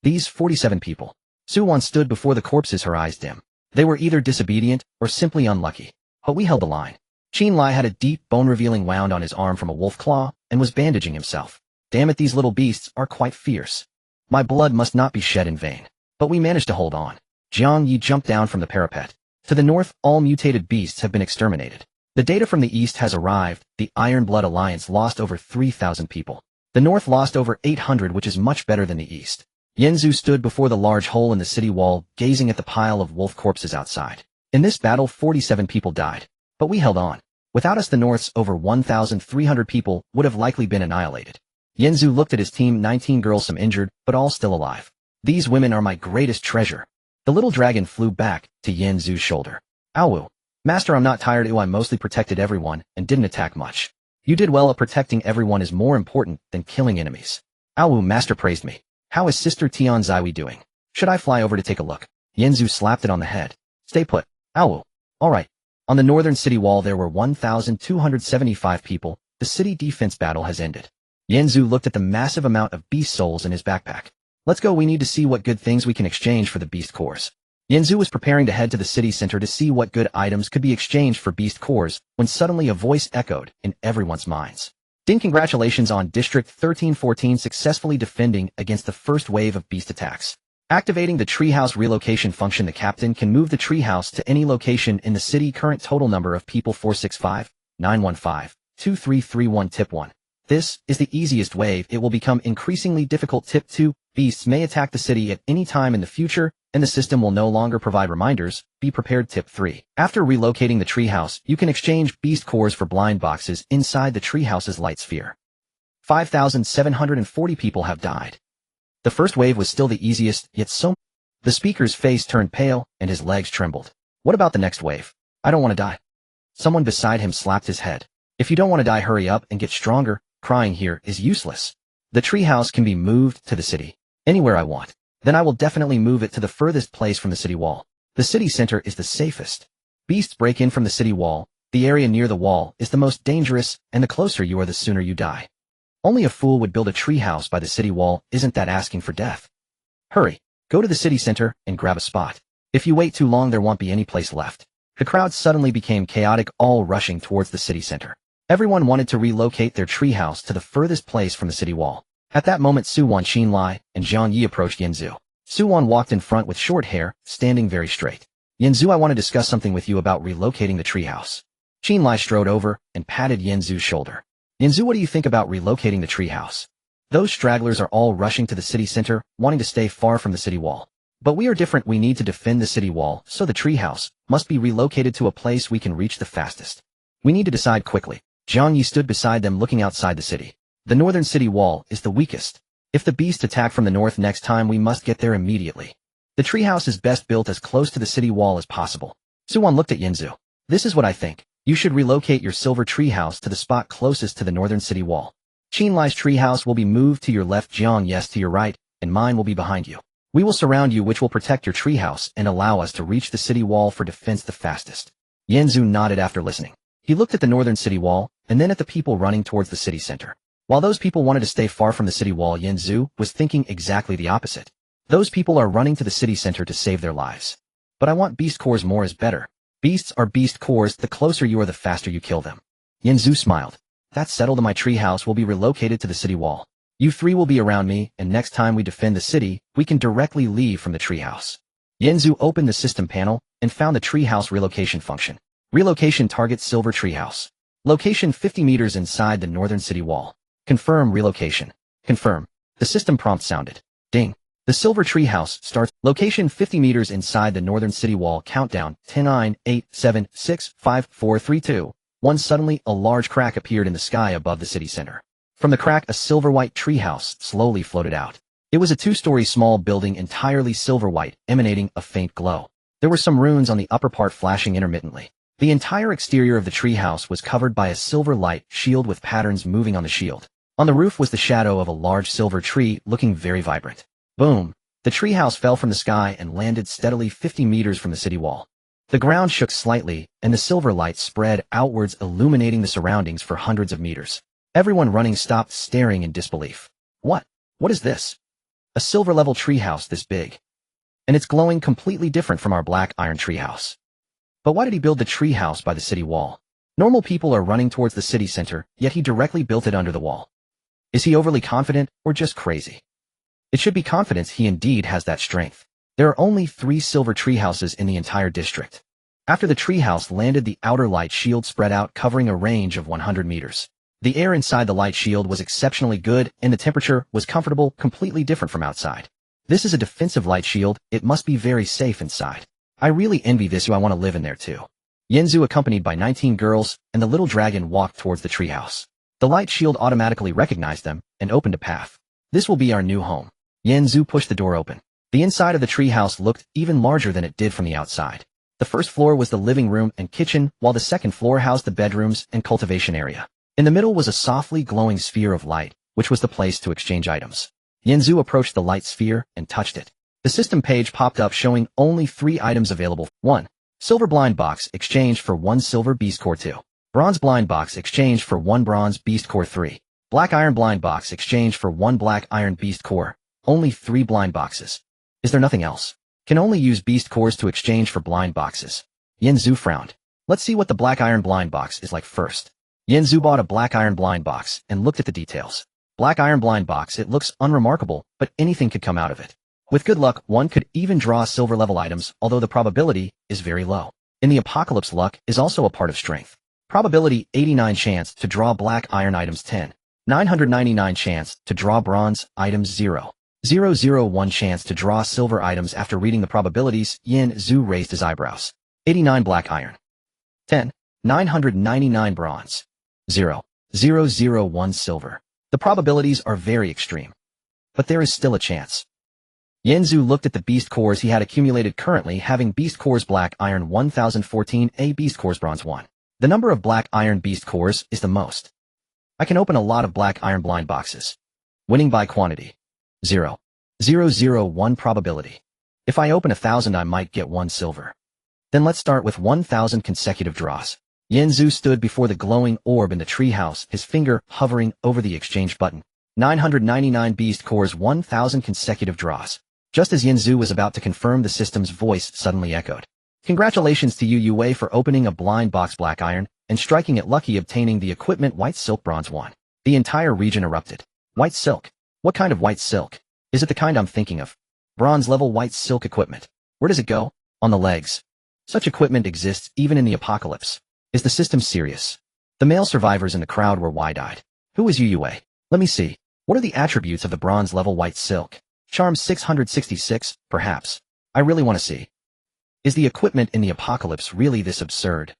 These 47 people. Suwon stood before the corpses, her eyes dim. They were either disobedient or simply unlucky. But we held the line. Qin Lai had a deep, bone-revealing wound on his arm from a wolf claw and was bandaging himself. Damn it, these little beasts are quite fierce. My blood must not be shed in vain. But we managed to hold on. Jiang Yi jumped down from the parapet. To the north, all mutated beasts have been exterminated. The data from the east has arrived. The Iron Blood Alliance lost over 3,000 people. The north lost over 800, which is much better than the east. Yanzu stood before the large hole in the city wall, gazing at the pile of wolf corpses outside. In this battle, 47 people died. But we held on. Without us, the north's over 1,300 people would have likely been annihilated. Yanzu looked at his team, 19 girls, some injured, but all still alive. These women are my greatest treasure. The little dragon flew back to Yanzu's shoulder. Awu. Master, I'm not tired. I mostly protected everyone and didn't attack much. You did well. Protecting everyone is more important than killing enemies. Awu, Master praised me. How is Sister Tian Zihui doing? Should I fly over to take a look? Yanzu slapped it on the head. Stay put. Awu. Alright. On the northern city wall there were 1,275 people. The city defense battle has ended. Yanzu looked at the massive amount of beast souls in his backpack. Let's go, we need to see what good things we can exchange for the beast cores. Yanzu was preparing to head to the city center to see what good items could be exchanged for beast cores when suddenly a voice echoed in everyone's minds. Ding, congratulations on District 1314 successfully defending against the first wave of beast attacks. Activating the treehouse relocation function, the captain can move the treehouse to any location in the city. Current total number of people 465-915-2331. Tip 1. This is the easiest wave. It will become increasingly difficult. Tip 2. Beasts may attack the city at any time in the future, and the system will no longer provide reminders. Be prepared. Tip 3. After relocating the treehouse, you can exchange beast cores for blind boxes inside the treehouse's light sphere. 5,740 people have died. The first wave was still the easiest, yet so... The speaker's face turned pale, and his legs trembled. What about the next wave? I don't want to die. Someone beside him slapped his head. If you don't want to die, hurry up and get stronger. Crying here is useless. The treehouse can be moved to the city. Anywhere I want. Then I will definitely move it to the furthest place from the city wall. The city center is the safest. Beasts break in from the city wall. The area near the wall is the most dangerous, and the closer you are, the sooner you die. Only a fool would build a treehouse by the city wall. Isn't that asking for death? Hurry. Go to the city center and grab a spot. If you wait too long, there won't be any place left. The crowd suddenly became chaotic, all rushing towards the city center. Everyone wanted to relocate their treehouse to the furthest place from the city wall. At that moment, Suwon, Xinlai, and Zhang Yi approached Yanzu. Suwon walked in front with short hair, standing very straight. Yanzu, I want to discuss something with you about relocating the treehouse. Xinlai strode over and patted Yanzu's shoulder. Yanzu, what do you think about relocating the treehouse? Those stragglers are all rushing to the city center, wanting to stay far from the city wall. But we are different. We need to defend the city wall, so the treehouse must be relocated to a place we can reach the fastest. We need to decide quickly. Zhang Yi stood beside them, looking outside the city. The northern city wall is the weakest. If the beasts attack from the north next time, we must get there immediately. The treehouse is best built as close to the city wall as possible. Suwon looked at Yanzu. This is what I think. You should relocate your silver treehouse to the spot closest to the northern city wall. Qinlai's treehouse will be moved to your left, Jiang, yes, to your right, and mine will be behind you. We will surround you, which will protect your treehouse and allow us to reach the city wall for defense the fastest. Yanzu nodded after listening. He looked at the northern city wall, and then at the people running towards the city center. While those people wanted to stay far from the city wall, Yanzu was thinking exactly the opposite. Those people are running to the city center to save their lives. But I want beast cores. More is better. Beasts are beast cores. The closer you are, the faster you kill them. Yanzu smiled. That's settled. My treehouse will be relocated to the city wall. You three will be around me, and next time we defend the city, we can directly leave from the treehouse. Yanzu opened the system panel and found the treehouse relocation function. Relocation target silver treehouse. Location 50 meters inside the northern city wall. Confirm relocation. Confirm. The system prompt sounded. Ding. The silver treehouse starts. Location 50 meters inside the northern city wall. Countdown. 10, 9, 8, 7, 6, 5, 4, 3, 2, 1. Suddenly, a large crack appeared in the sky above the city center. From the crack, a silver-white treehouse slowly floated out. It was a two-story small building entirely silver-white, emanating a faint glow. There were some runes on the upper part flashing intermittently. The entire exterior of the treehouse was covered by a silver light shield with patterns moving on the shield. On the roof was the shadow of a large silver tree, looking very vibrant. Boom! The treehouse fell from the sky and landed steadily 50 meters from the city wall. The ground shook slightly, and the silver light spread outwards, illuminating the surroundings for hundreds of meters. Everyone running stopped, staring in disbelief. What? What is this? A silver-level treehouse this big. And it's glowing completely different from our black iron treehouse. But why did he build the treehouse by the city wall? Normal people are running towards the city center, yet he directly built it under the wall. Is he overly confident, or just crazy? It should be confidence. He indeed has that strength. There are only 3 silver treehouses in the entire district. After the treehouse landed, the outer light shield spread out, covering a range of 100 meters. The air inside the light shield was exceptionally good, and the temperature was comfortable, completely different from outside. This is a defensive light shield. It must be very safe inside. I really envy this. I want to live in there too. Yanzu, accompanied by 19 girls, and the little dragon walked towards the treehouse. The light shield automatically recognized them and opened a path. This will be our new home. Yanzu pushed the door open. The inside of the treehouse looked even larger than it did from the outside. The first floor was the living room and kitchen, while the second floor housed the bedrooms and cultivation area. In the middle was a softly glowing sphere of light, which was the place to exchange items. Yanzu approached the light sphere and touched it. The system page popped up showing only 3 items available. 1. Silver blind box exchanged for 1 silver beast core. 2. Bronze blind box exchanged for 1 bronze beast core. 3. Black iron blind box exchanged for 1 black iron beast core. Only 3 blind boxes. Is there nothing else? Can only use beast cores to exchange for blind boxes. Yanzu frowned. Let's see what the black iron blind box is like first. Yanzu bought a black iron blind box and looked at the details. Black iron blind box, it looks unremarkable, but anything could come out of it. With good luck, one could even draw silver level items, although the probability is very low. In the apocalypse, luck is also a part of strength. Probability 89 chance to draw black iron items 10. 999 chance to draw bronze items 0. 001 chance to draw silver items. After reading the probabilities, Yin Zhu raised his eyebrows. 89 black iron. 10. 999 bronze. 0. 001 silver. The probabilities are very extreme. But there is still a chance. Yanzu looked at the beast cores he had accumulated, currently having beast cores black iron 1014, a beast cores bronze 1. The number of black iron beast cores is the most. I can open a lot of black iron blind boxes. Winning by quantity. 0. 001 probability. If I open 1,000, I might get 1 silver. Then let's start with 1,000 consecutive draws. Yanzu stood before the glowing orb in the treehouse, his finger hovering over the exchange button. 999 beast cores, 1,000 consecutive draws. Just as Yanzu was about to confirm, the system's voice suddenly echoed. Congratulations to you, Yue, for opening a blind box black iron and striking it lucky, obtaining the equipment white silk bronze 1. The entire region erupted. White silk? What kind of white silk? Is it the kind I'm thinking of? Bronze level white silk equipment. Where does it go? On the legs. Such equipment exists even in the apocalypse. Is the system serious? The male survivors in the crowd were wide-eyed. Who is Yue? Let me see. What are the attributes of the bronze level white silk? Charm 666, perhaps. I really want to see. Is the equipment in the apocalypse really this absurd?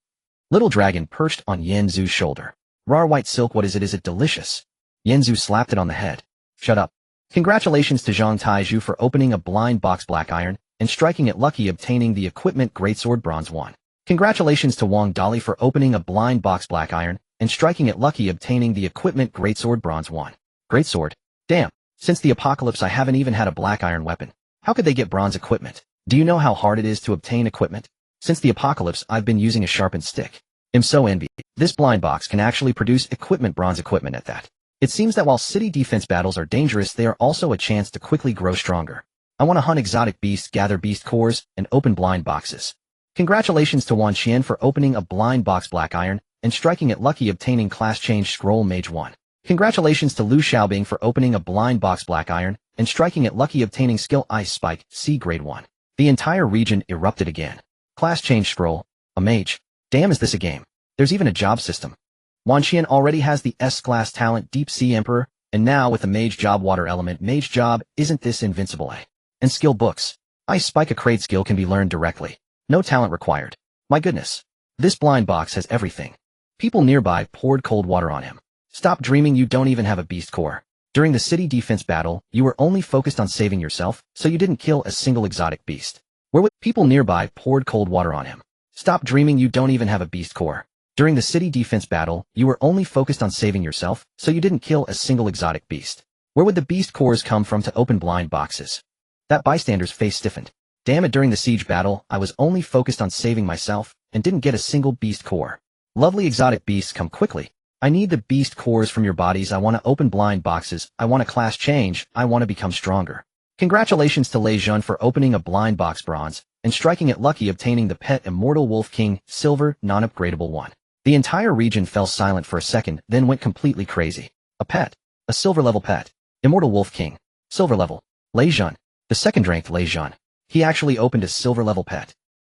Little dragon perched on Yanzu's shoulder. Rar white silk, what is it? Is it delicious? Yanzu slapped it on the head. Shut up. Congratulations to Zhang Taizhu for opening a blind box black iron and striking it lucky, obtaining the equipment greatsword bronze 1. Congratulations to Wang Dali for opening a blind box black iron and striking it lucky, obtaining the equipment greatsword bronze 1. Greatsword? Damn. Since the apocalypse, I haven't even had a black iron weapon. How could they get bronze equipment? Do you know how hard it is to obtain equipment? Since the apocalypse, I've been using a sharpened stick. I'm so envious. This blind box can actually produce equipment, bronze equipment at that. It seems that while city defense battles are dangerous, they are also a chance to quickly grow stronger. I want to hunt exotic beasts, gather beast cores, and open blind boxes. Congratulations to Wan Qian for opening a blind box black iron and striking it lucky, obtaining class change scroll mage 1. Congratulations to Lu Xiaobing for opening a blind box black iron and striking it lucky, obtaining skill ice spike C grade 1. The entire region erupted again. Class change scroll, a mage. Damn, is this a game? There's even a job system. Wan Qian already has the S-class talent Deep Sea Emperor, and now with a mage job water element mage job, isn't this invincible? And skill books. Ice spike, a crate skill can be learned directly. No talent required. My goodness. This blind box has everything. People nearby poured cold water on him. Stop dreaming, you don't even have a beast core. During the city defense battle, you were only focused on saving yourself, so you didn't kill a single exotic beast. Where would people nearby poured cold water on him? Stop dreaming, you don't even have a beast core. During the city defense battle, you were only focused on saving yourself, so you didn't kill a single exotic beast. Where would the beast cores come from to open blind boxes? That bystander's face stiffened. Damn it, during the siege battle, I was only focused on saving myself, and didn't get a single beast core. Lovely exotic beasts, come quickly. I need the beast cores from your bodies. I want to open blind boxes. I want a class change. I want to become stronger. Congratulations to Lei Jun for opening a blind box bronze and striking it lucky, obtaining the pet Immortal Wolf King, silver, non-upgradable 1. The entire region fell silent for a second, then went completely crazy. A pet. A silver level pet. Immortal Wolf King. Silver level. Lei Jun. The second ranked Lei Jun. He actually opened a silver level pet.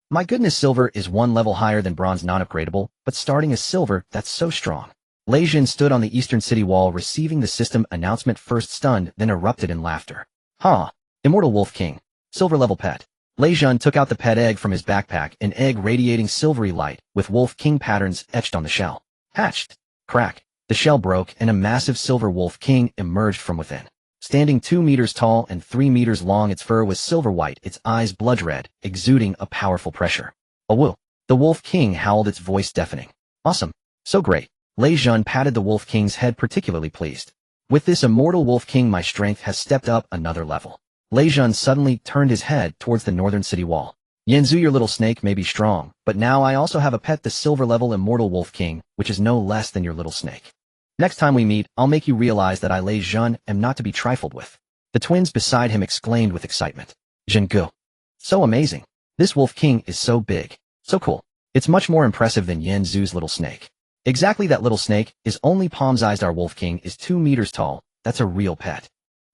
My goodness, silver is 1 level higher than bronze, non-upgradable, but starting as silver, that's so strong. Lei Jun stood on the eastern city wall receiving the system announcement, first stunned, then erupted in laughter. Huh. Immortal Wolf King. Silver level pet. Lei Jun took out the pet egg from his backpack, an egg radiating silvery light, with Wolf King patterns etched on the shell. Hatched. Crack. The shell broke, and a massive silver Wolf King emerged from within. Standing 2 meters tall and 3 meters long, its fur was silver white, its eyes blood red, exuding a powerful pressure. Awoo. The Wolf King howled, its voice deafening. Awesome. So great. Lei Jun patted the Wolf King's head, particularly pleased. With this Immortal Wolf King, my strength has stepped up another level. Lei Jun suddenly turned his head towards the northern city wall. Yanzu, your little snake may be strong, but now I also have a pet, the silver level Immortal Wolf King, which is no less than your little snake. Next time we meet, I'll make you realize that I, Lei Jun, am not to be trifled with. The twins beside him exclaimed with excitement. Zhengu. So amazing. This Wolf King is so big. So cool. It's much more impressive than Yanzu's little snake. Exactly, that little snake is only palm-sized. Our Wolf King is 2 meters tall. That's a real pet.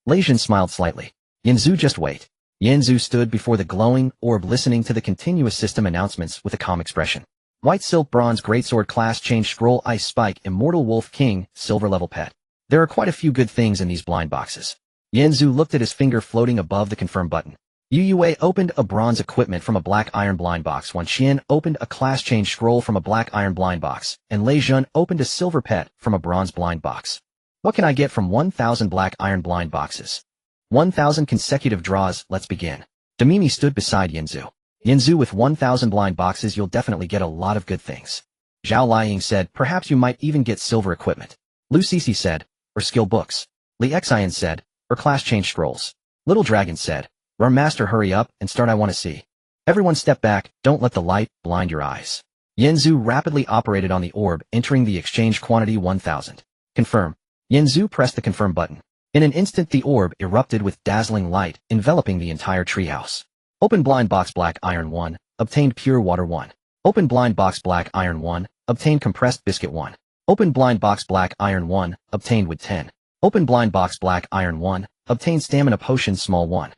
Lei Jun smiled slightly. Yanzu, just wait. Yanzu stood before the glowing orb, listening to the continuous system announcements with a calm expression. White silk bronze greatsword class change scroll ice spike immortal Wolf King silver level pet. There are quite a few good things in these blind boxes. Yanzu looked at his finger floating above the confirm button. Yu Yue opened a bronze equipment from a black iron blind box. Wan Qian opened a class change scroll from a black iron blind box, and Lei Jun opened a silver pet from a bronze blind box. What can I get from 1,000 black iron blind boxes? 1,000 consecutive draws. Let's begin. Damimi stood beside Yanzu. Yanzu, with 1,000 blind boxes, you'll definitely get a lot of good things. Zhao Liang said, perhaps you might even get silver equipment. Lu Sisi said, or skill books. Li Xian said, or class change scrolls. Little Dragon said, Run Master, hurry up and start, I want to see. Everyone step back, don't let the light blind your eyes. Yanzu rapidly operated on the orb, entering the exchange quantity 1,000. Confirm. Yanzu pressed the confirm button. In an instant the orb erupted with dazzling light, enveloping the entire treehouse. Open blind box black iron 1, obtained pure water 1. Open blind box black iron 1, obtained compressed biscuit 1. Open blind box black iron 1, obtained wood 10. Open blind box black iron 1, obtained stamina potion small 1.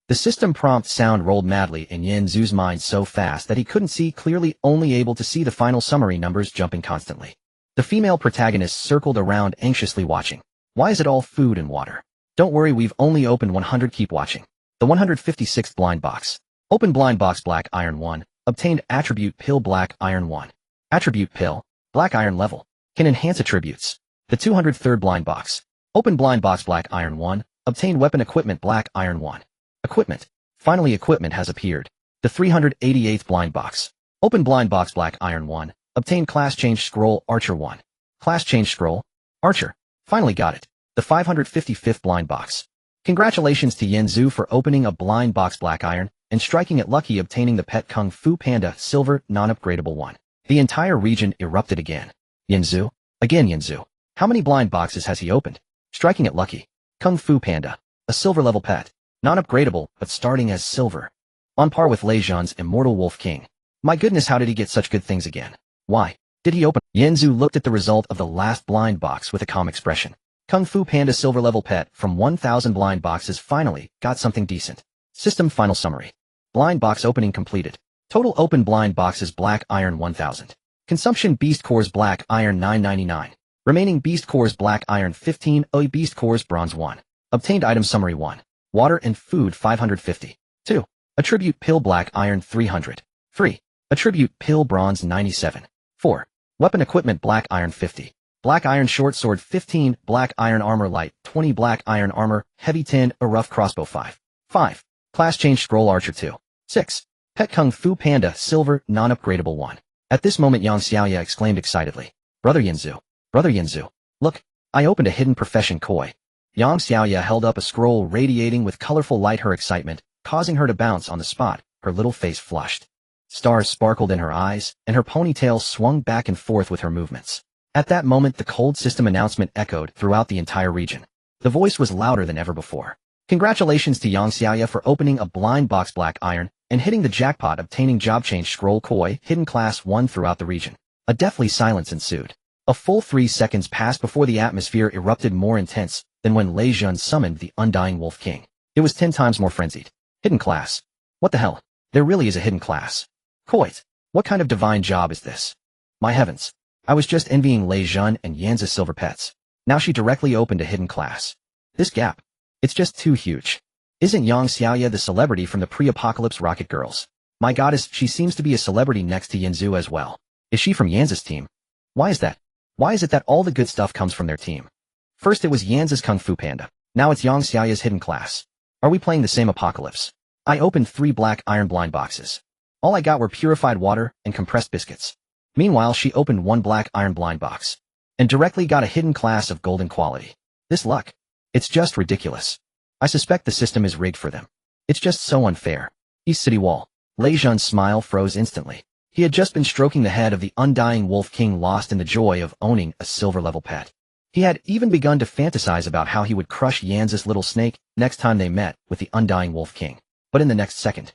The system prompt sound rolled madly in Yanzu's mind so fast that he couldn't see clearly, only able to see the final summary numbers jumping constantly. The female protagonist circled around anxiously watching. Why is it all food and water? Don't worry, we've only opened 100, keep watching. The 156th blind box. Open blind box black iron 1, obtained attribute pill black iron 1. Attribute pill, black iron level, can enhance attributes. The 203rd blind box. Open blind box black iron 1, obtained weapon equipment black iron 1. Equipment. Finally, equipment has appeared. The 388th blind box. Open blind box black iron 1, obtained class change scroll archer 1. Class change scroll, archer. Finally got it. The 555th blind box. Congratulations to Yanzu for opening a blind box black iron and striking it lucky, obtaining the pet Kung Fu Panda silver non-upgradable 1. The entire region erupted again. Yanzu? Again Yanzu. How many blind boxes has he opened? Striking it lucky. Kung Fu Panda. A silver level pet. Non-upgradable, but starting as silver. On par with Lei Jun's immortal Wolf King. My goodness, how did he get such good things again? Why did he open? Yanzu looked at the result of the last blind box with a calm expression. Kung Fu Panda silver level pet from 1,000 blind boxes, finally got something decent. System final summary. Blind box opening completed. Total open blind boxes black iron 1,000. Consumption beast cores black iron 999. Remaining beast cores black iron 15. OE beast cores bronze 1. Obtained item summary 1. Water and food 550. 2. Attribute pill black iron 300. 3. Attribute pill bronze 97. 4. Weapon equipment black iron 50. Black iron short sword 15. Black iron armor light 20. Black iron armor heavy 10. A rough crossbow 5. 5. Class change scroll archer 2. 6. Pet Kung Fu Panda silver non-upgradable 1. At this moment Yang Xiaoya exclaimed excitedly. Brother Yanzu, look, I opened a hidden profession koi. Yang Xiaoya held up a scroll radiating with colorful light, her excitement causing her to bounce on the spot, her little face flushed. Stars sparkled in her eyes, and her ponytail swung back and forth with her movements. At that moment the cold system announcement echoed throughout the entire region. The voice was louder than ever before. Congratulations to Yang Xiaoya for opening a blind box black iron and hitting the jackpot, obtaining job change scroll koi hidden class 1 throughout the region. A deathly silence ensued. A full 3 seconds passed before the atmosphere erupted more intense than when Lei Jun summoned the undying Wolf King. It was 10 times more frenzied. Hidden class. What the hell? There really is a hidden class. Quite. What kind of divine job is this? My heavens. I was just envying Lei Jun and Yan's silver pets. Now she directly opened a hidden class. This gap. It's just too huge. Isn't Yang Xiaoya the celebrity from the pre-apocalypse Rocket Girls? My goddess, she seems to be a celebrity next to Yanzu as well. Is she from Yan's team? Why is that? Why is it that all the good stuff comes from their team? First it was Yan's Kung Fu Panda. Now it's Yang Xiaoya's hidden class. Are we playing the same apocalypse? I opened 3 black iron blind boxes. All I got were purified water and compressed biscuits. Meanwhile she opened 1 black iron blind box. And directly got a hidden class of golden quality. This luck. It's just ridiculous. I suspect the system is rigged for them. It's just so unfair. East City Wall. Lei Jun's smile froze instantly. He had just been stroking the head of the undying Wolf King, lost in the joy of owning a silver-level pet. He had even begun to fantasize about how he would crush Yan's little snake next time they met with the undying Wolf King. But in the next second,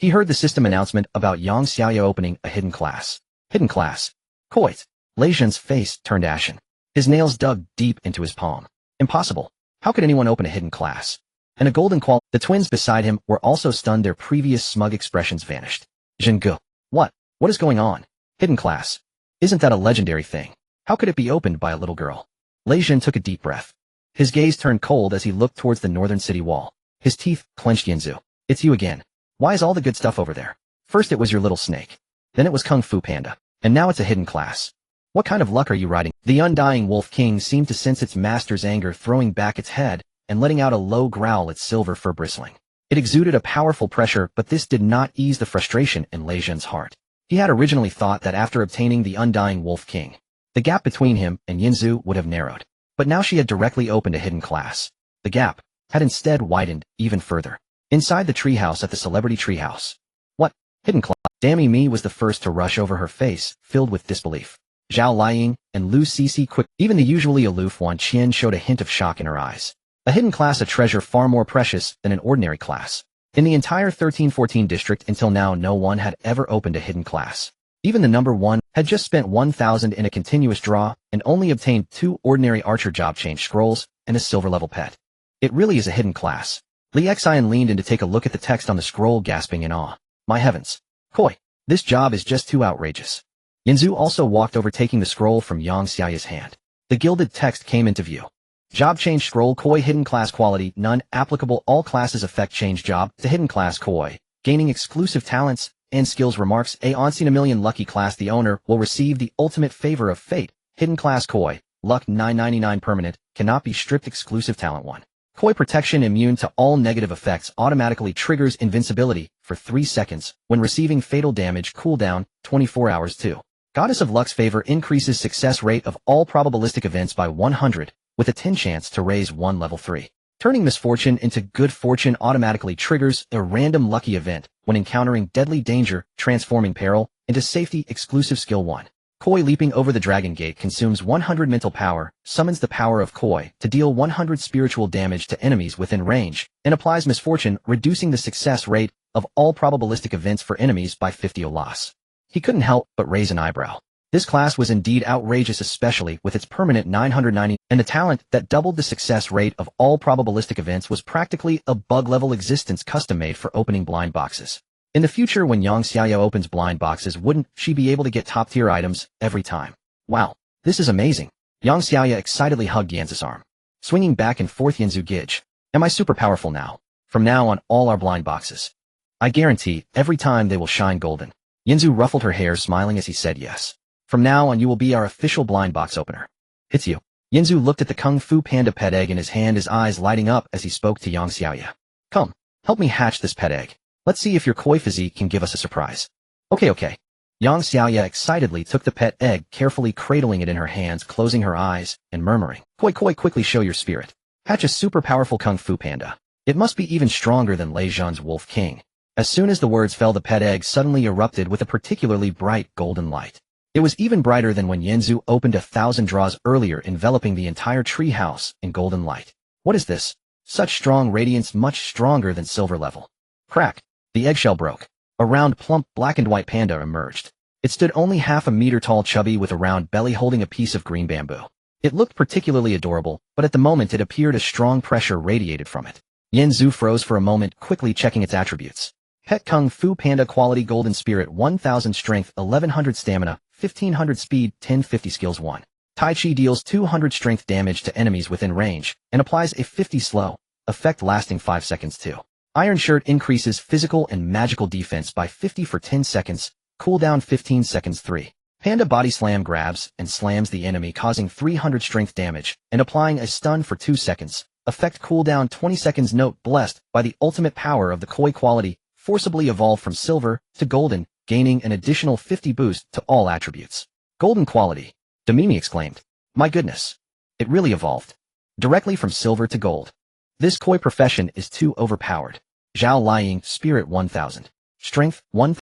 He heard the system announcement about Yang Xiaoya opening a hidden class. Hidden class. Quoit. Lei Zhen's face turned ashen. His nails dug deep into his palm. Impossible. How could anyone open a hidden class? And a golden qual. The twins beside him were also stunned. Their previous smug expressions vanished. Zhenggu. What? What is going on? Hidden class. Isn't that a legendary thing? How could it be opened by a little girl? Lei Zhen took a deep breath. His gaze turned cold as he looked towards the northern city wall. His teeth clenched. Yanzu. It's you again. Why is all the good stuff over there? First it was your little snake. Then it was Kung Fu Panda. And now it's a hidden class. What kind of luck are you riding? The undying Wolf King seemed to sense its master's anger, throwing back its head and letting out a low growl, its silver fur bristling. It exuded a powerful pressure, but this did not ease the frustration in Lei Zhen's heart. He had originally thought that after obtaining the undying Wolf King, the gap between him and Yanzu would have narrowed. But now she had directly opened a hidden class. The gap had instead widened even further. Inside the treehouse at the celebrity treehouse. What? Hidden class? Dammy Me was the first to rush over, her face filled with disbelief. Zhao Liying and Lu Cixi quick. Even the usually aloof Wan Qian showed a hint of shock in her eyes. A hidden class, a treasure far more precious than an ordinary class. In the entire 1314 district until now, no one had ever opened a hidden class. Even the number one had just spent 1,000 in a continuous draw and only obtained 2 ordinary archer job change scrolls and a silver level pet. It really is a hidden class. Li Xian leaned in to take a look at the text on the scroll, gasping in awe. My heavens. Koi. This job is just too outrageous. Yanzu also walked over, taking the scroll from Yang Xiaoya's hand. The gilded text came into view. Job change scroll Koi, hidden class quality, none, applicable all classes, effect change job to hidden class Koi, gaining exclusive talents and skills. Remarks, a on-scene a million lucky class, the owner will receive the ultimate favor of fate, hidden class Koi, luck 999 permanent, cannot be stripped, exclusive talent 1. Koi protection, immune to all negative effects, automatically triggers invincibility for 3 seconds when receiving fatal damage, cooldown 24 hours 2. Goddess of Luck's favor increases success rate of all probabilistic events by 100, with a 10 chance to raise 1 level 3. Turning misfortune into good fortune automatically triggers a random lucky event when encountering deadly danger, transforming peril into safety, exclusive skill 1. Koi leaping over the dragon gate consumes 100 mental power, summons the power of Koi to deal 100 spiritual damage to enemies within range, and applies misfortune, reducing the success rate of all probabilistic events for enemies by 50 loss. He couldn't help but raise an eyebrow. This class was indeed outrageous, especially with its permanent 990, and a talent that doubled the success rate of all probabilistic events was practically a bug-level existence, custom-made for opening blind boxes. In the future, when Yang Xiaoya opens blind boxes, wouldn't she be able to get top-tier items every time? Wow, this is amazing. Yang Xiaoya excitedly hugged Yanzu's arm. Swinging back and forth, Yanzu Gidge. Am I super powerful now? From now on, all our blind boxes. I guarantee, every time they will shine golden. Yanzu ruffled her hair, smiling as he said yes. From now on, you will be our official blind box opener. It's you. Yanzu looked at the Kung Fu Panda pet egg in his hand, his eyes lighting up as he spoke to Yang Xiaoya. Come, help me hatch this pet egg. Let's see if your Koi physique can give us a surprise. Okay. Yang Xiaoya excitedly took the pet egg, carefully cradling it in her hands, closing her eyes and murmuring, Koi, quickly show your spirit. Hatch a super powerful Kung Fu Panda. It must be even stronger than Lei Zhen's Wolf King. As soon as the words fell, the pet egg suddenly erupted with a particularly bright golden light. It was even brighter than when Yanzu opened 1,000 draws earlier, enveloping the entire tree house in golden light. What is this? Such strong radiance, much stronger than silver level. Crack. The eggshell broke. A round, plump, black and white panda emerged. It stood only half a meter tall, chubby, with a round belly, holding a piece of green bamboo. It looked particularly adorable, but at the moment it appeared a strong pressure radiated from it. Yanzu froze for a moment, quickly checking its attributes. Pet Kung Fu Panda quality, golden spirit, 1,000 strength, 1,100 stamina, 1,500 speed, 1050 skills 1. Tai Chi deals 200 strength damage to enemies within range, and applies a 50 slow effect lasting 5 seconds 2. Iron Shirt increases physical and magical defense by 50 for 10 seconds, cooldown 15 seconds 3. Panda Body Slam grabs and slams the enemy, causing 300 strength damage, and applying a stun for 2 seconds, effect cooldown 20 seconds. Note, blessed by the ultimate power of the Koi quality, forcibly evolved from silver to golden, gaining an additional 50 boost to all attributes. Golden quality. Demimi exclaimed. My goodness. It really evolved. Directly from silver to gold. This Koi profession is too overpowered. Zhao Liying, spirit 1,000. Strength 1,000.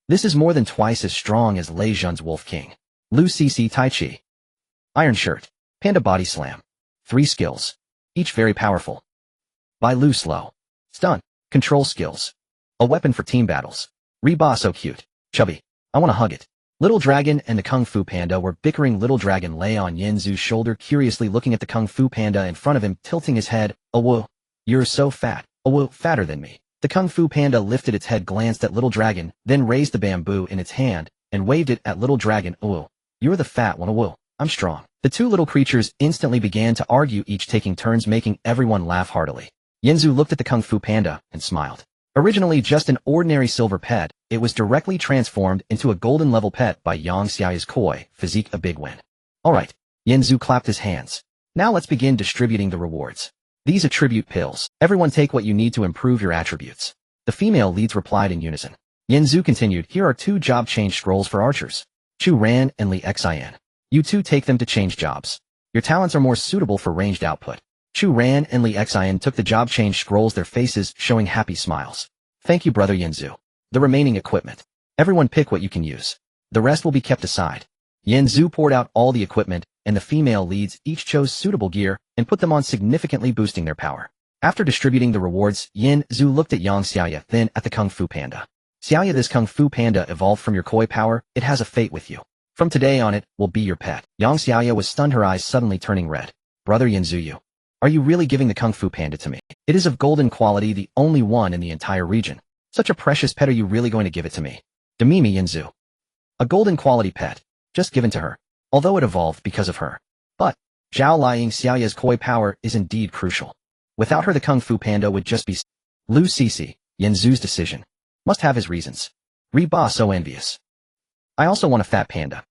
This is more than twice as strong as Lei Zhen's Wolf King. Lu Cixi Tai Chi. Iron Shirt. Panda Body Slam. 3 skills. Each very powerful. By Lu Slow. Stun. Control skills. A weapon for team battles. Reba so cute. Chubby. I wanna hug it. Little Dragon and the Kung Fu Panda were bickering. Little Dragon lay on Yanzu's shoulder, curiously looking at the Kung Fu Panda in front of him, tilting his head. Oh whoa. You're so fat. Oh whoa, fatter than me. The Kung Fu Panda lifted its head, glanced at Little Dragon, then raised the bamboo in its hand, and waved it at Little Dragon. Oh whoa. You're the fat one. Oh whoa. I'm strong. The two little creatures instantly began to argue, each taking turns, making everyone laugh heartily. Yanzu looked at the Kung Fu Panda and smiled. Originally just an ordinary silver pet, it was directly transformed into a golden-level pet by Yang Xiaoya's koi physique. A big win. Alright. Yanzu clapped his hands. Now let's begin distributing the rewards. These attribute pills. Everyone take what you need to improve your attributes. The female leads replied in unison. Yanzu continued, here are 2 job change scrolls for archers. Chu Ran and Li Xin. You two take them to change jobs. Your talents are more suitable for ranged output. Chu Ran and Li Xin took the job change scrolls, their faces showing happy smiles. Thank you, brother Yanzu. The remaining equipment. Everyone pick what you can use. The rest will be kept aside. Yanzu poured out all the equipment, and the female leads each chose suitable gear and put them on, significantly boosting their power. After distributing the rewards, Yanzu looked at Yang Xiaoya, then at the Kung Fu Panda. Xiaoya, this Kung Fu Panda evolved from your koi power. It has a fate with you. From today on, it will be your pet. Yang Xiaoya was stunned, her eyes suddenly turning red. Brother Yanzu, are you really giving the Kung Fu Panda to me? It is of golden quality, the only one in the entire region. Such a precious pet, are you really going to give it to me? Demimi Yanzu. A golden quality pet. Just given to her. Although it evolved because of her. But, Zhao Liang Xiaoya's koi power is indeed crucial. Without her, the Kung Fu Panda would just be Lu Cixi. Yanzu's decision. Must have his reasons. Reba so envious. I also want a fat panda.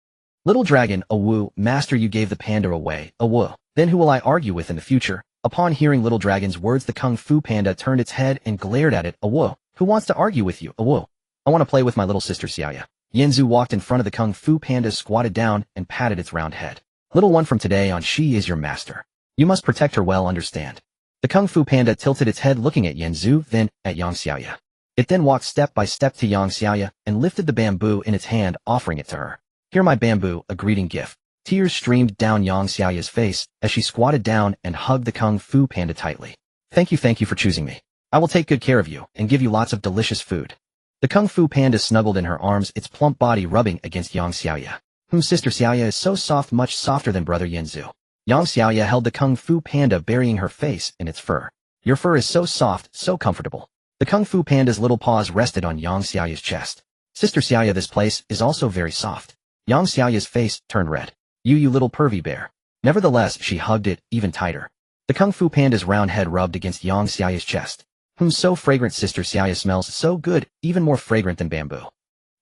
Little Dragon, a woo, master, you gave the panda away, a woo. Then who will I argue with in the future? Upon hearing Little Dragon's words, the Kung Fu Panda turned its head and glared at it. A woo. Who wants to argue with you? A woo. I want to play with my little sister Xiaoya. Yanzu walked in front of the Kung Fu Panda, squatted down, and patted its round head. Little one, from today on she is your master. You must protect her well, understand? The Kung Fu Panda tilted its head, looking at Yanzu, then at Yang Xiaoya. It then walked step by step to Yang Xiaoya and lifted the bamboo in its hand, offering it to her. Here, my bamboo, a greeting gift. Tears streamed down Yang Xiaoya's face as she squatted down and hugged the Kung Fu Panda tightly. Thank you for choosing me. I will take good care of you and give you lots of delicious food. The Kung Fu Panda snuggled in her arms, its plump body rubbing against Yang Xiaoya. Sister Xiaoya is so soft, much softer than brother Yanzu. Yang Xiaoya held the Kung Fu Panda, burying her face in its fur. Your fur is so soft, so comfortable. The Kung Fu Panda's little paws rested on Yang Xiaoya's chest. Sister Xiaoya, this place is also very soft. Yang Xiaoya's face turned red. You little pervy bear. Nevertheless, she hugged it even tighter. The Kung Fu Panda's round head rubbed against Yang Xiaoya's chest. So fragrant, Sister Xiaoya smells so good, even more fragrant than bamboo.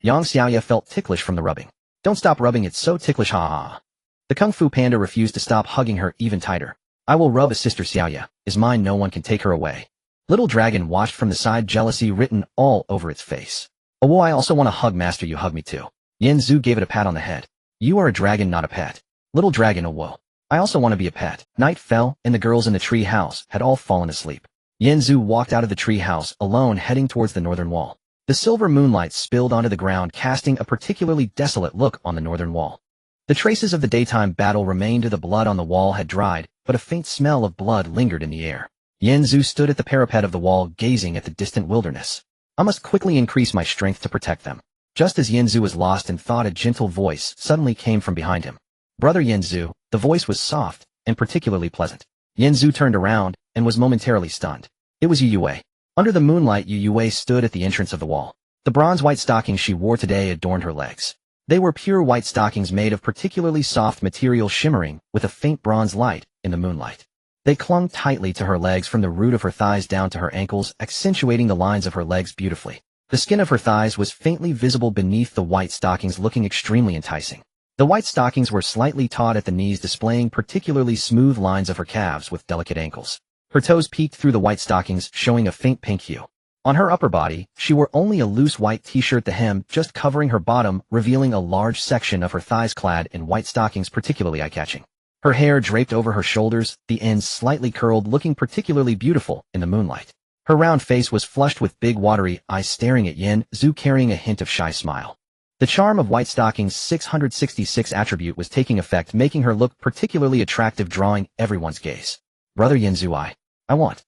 Yang Xiaoya felt ticklish from the rubbing. Don't stop rubbing, it's so ticklish, ha ha. The Kung Fu Panda refused to stop hugging her even tighter. I will rub a Sister Xiaoya, is mine, no one can take her away. Little Dragon watched from the side, jealousy written all over its face. Oh, I also want to hug, master, you hug me too. Yanzu gave it a pat on the head. You are a dragon, not a pet. Little Dragon, oh whoa. I also want to be a pet. Night fell, and the girls in the tree house had all fallen asleep. Yanzu walked out of the tree house alone, heading towards the northern wall. The silver moonlight spilled onto the ground, casting a particularly desolate look on the northern wall. The traces of the daytime battle remained. The blood on the wall had dried, but a faint smell of blood lingered in the air. Yanzu stood at the parapet of the wall, gazing at the distant wilderness. I must quickly increase my strength to protect them. Just as Yanzu was lost in thought, a gentle voice suddenly came from behind him. Brother Yanzu. The voice was soft and particularly pleasant. Yanzu turned around and was momentarily stunned. It was Yu Yue. Under the moonlight, Yu Yue stood at the entrance of the wall. The bronze white stockings she wore today adorned her legs. They were pure white stockings made of particularly soft material, shimmering with a faint bronze light in the moonlight. They clung tightly to her legs from the root of her thighs down to her ankles, accentuating the lines of her legs beautifully. The skin of her thighs was faintly visible beneath the white stockings, looking extremely enticing. The white stockings were slightly taut at the knees, displaying particularly smooth lines of her calves with delicate ankles. Her toes peeked through the white stockings, showing a faint pink hue. On her upper body, she wore only a loose white t-shirt, the hem just covering her bottom, revealing a large section of her thighs clad in white stockings, particularly eye-catching. Her hair draped over her shoulders, the ends slightly curled, looking particularly beautiful in the moonlight. Her round face was flushed with big watery eyes staring at Yanzu, carrying a hint of shy smile. The charm of white stockings' 666 attribute was taking effect, making her look particularly attractive, drawing everyone's gaze. Brother Yanzu, I want.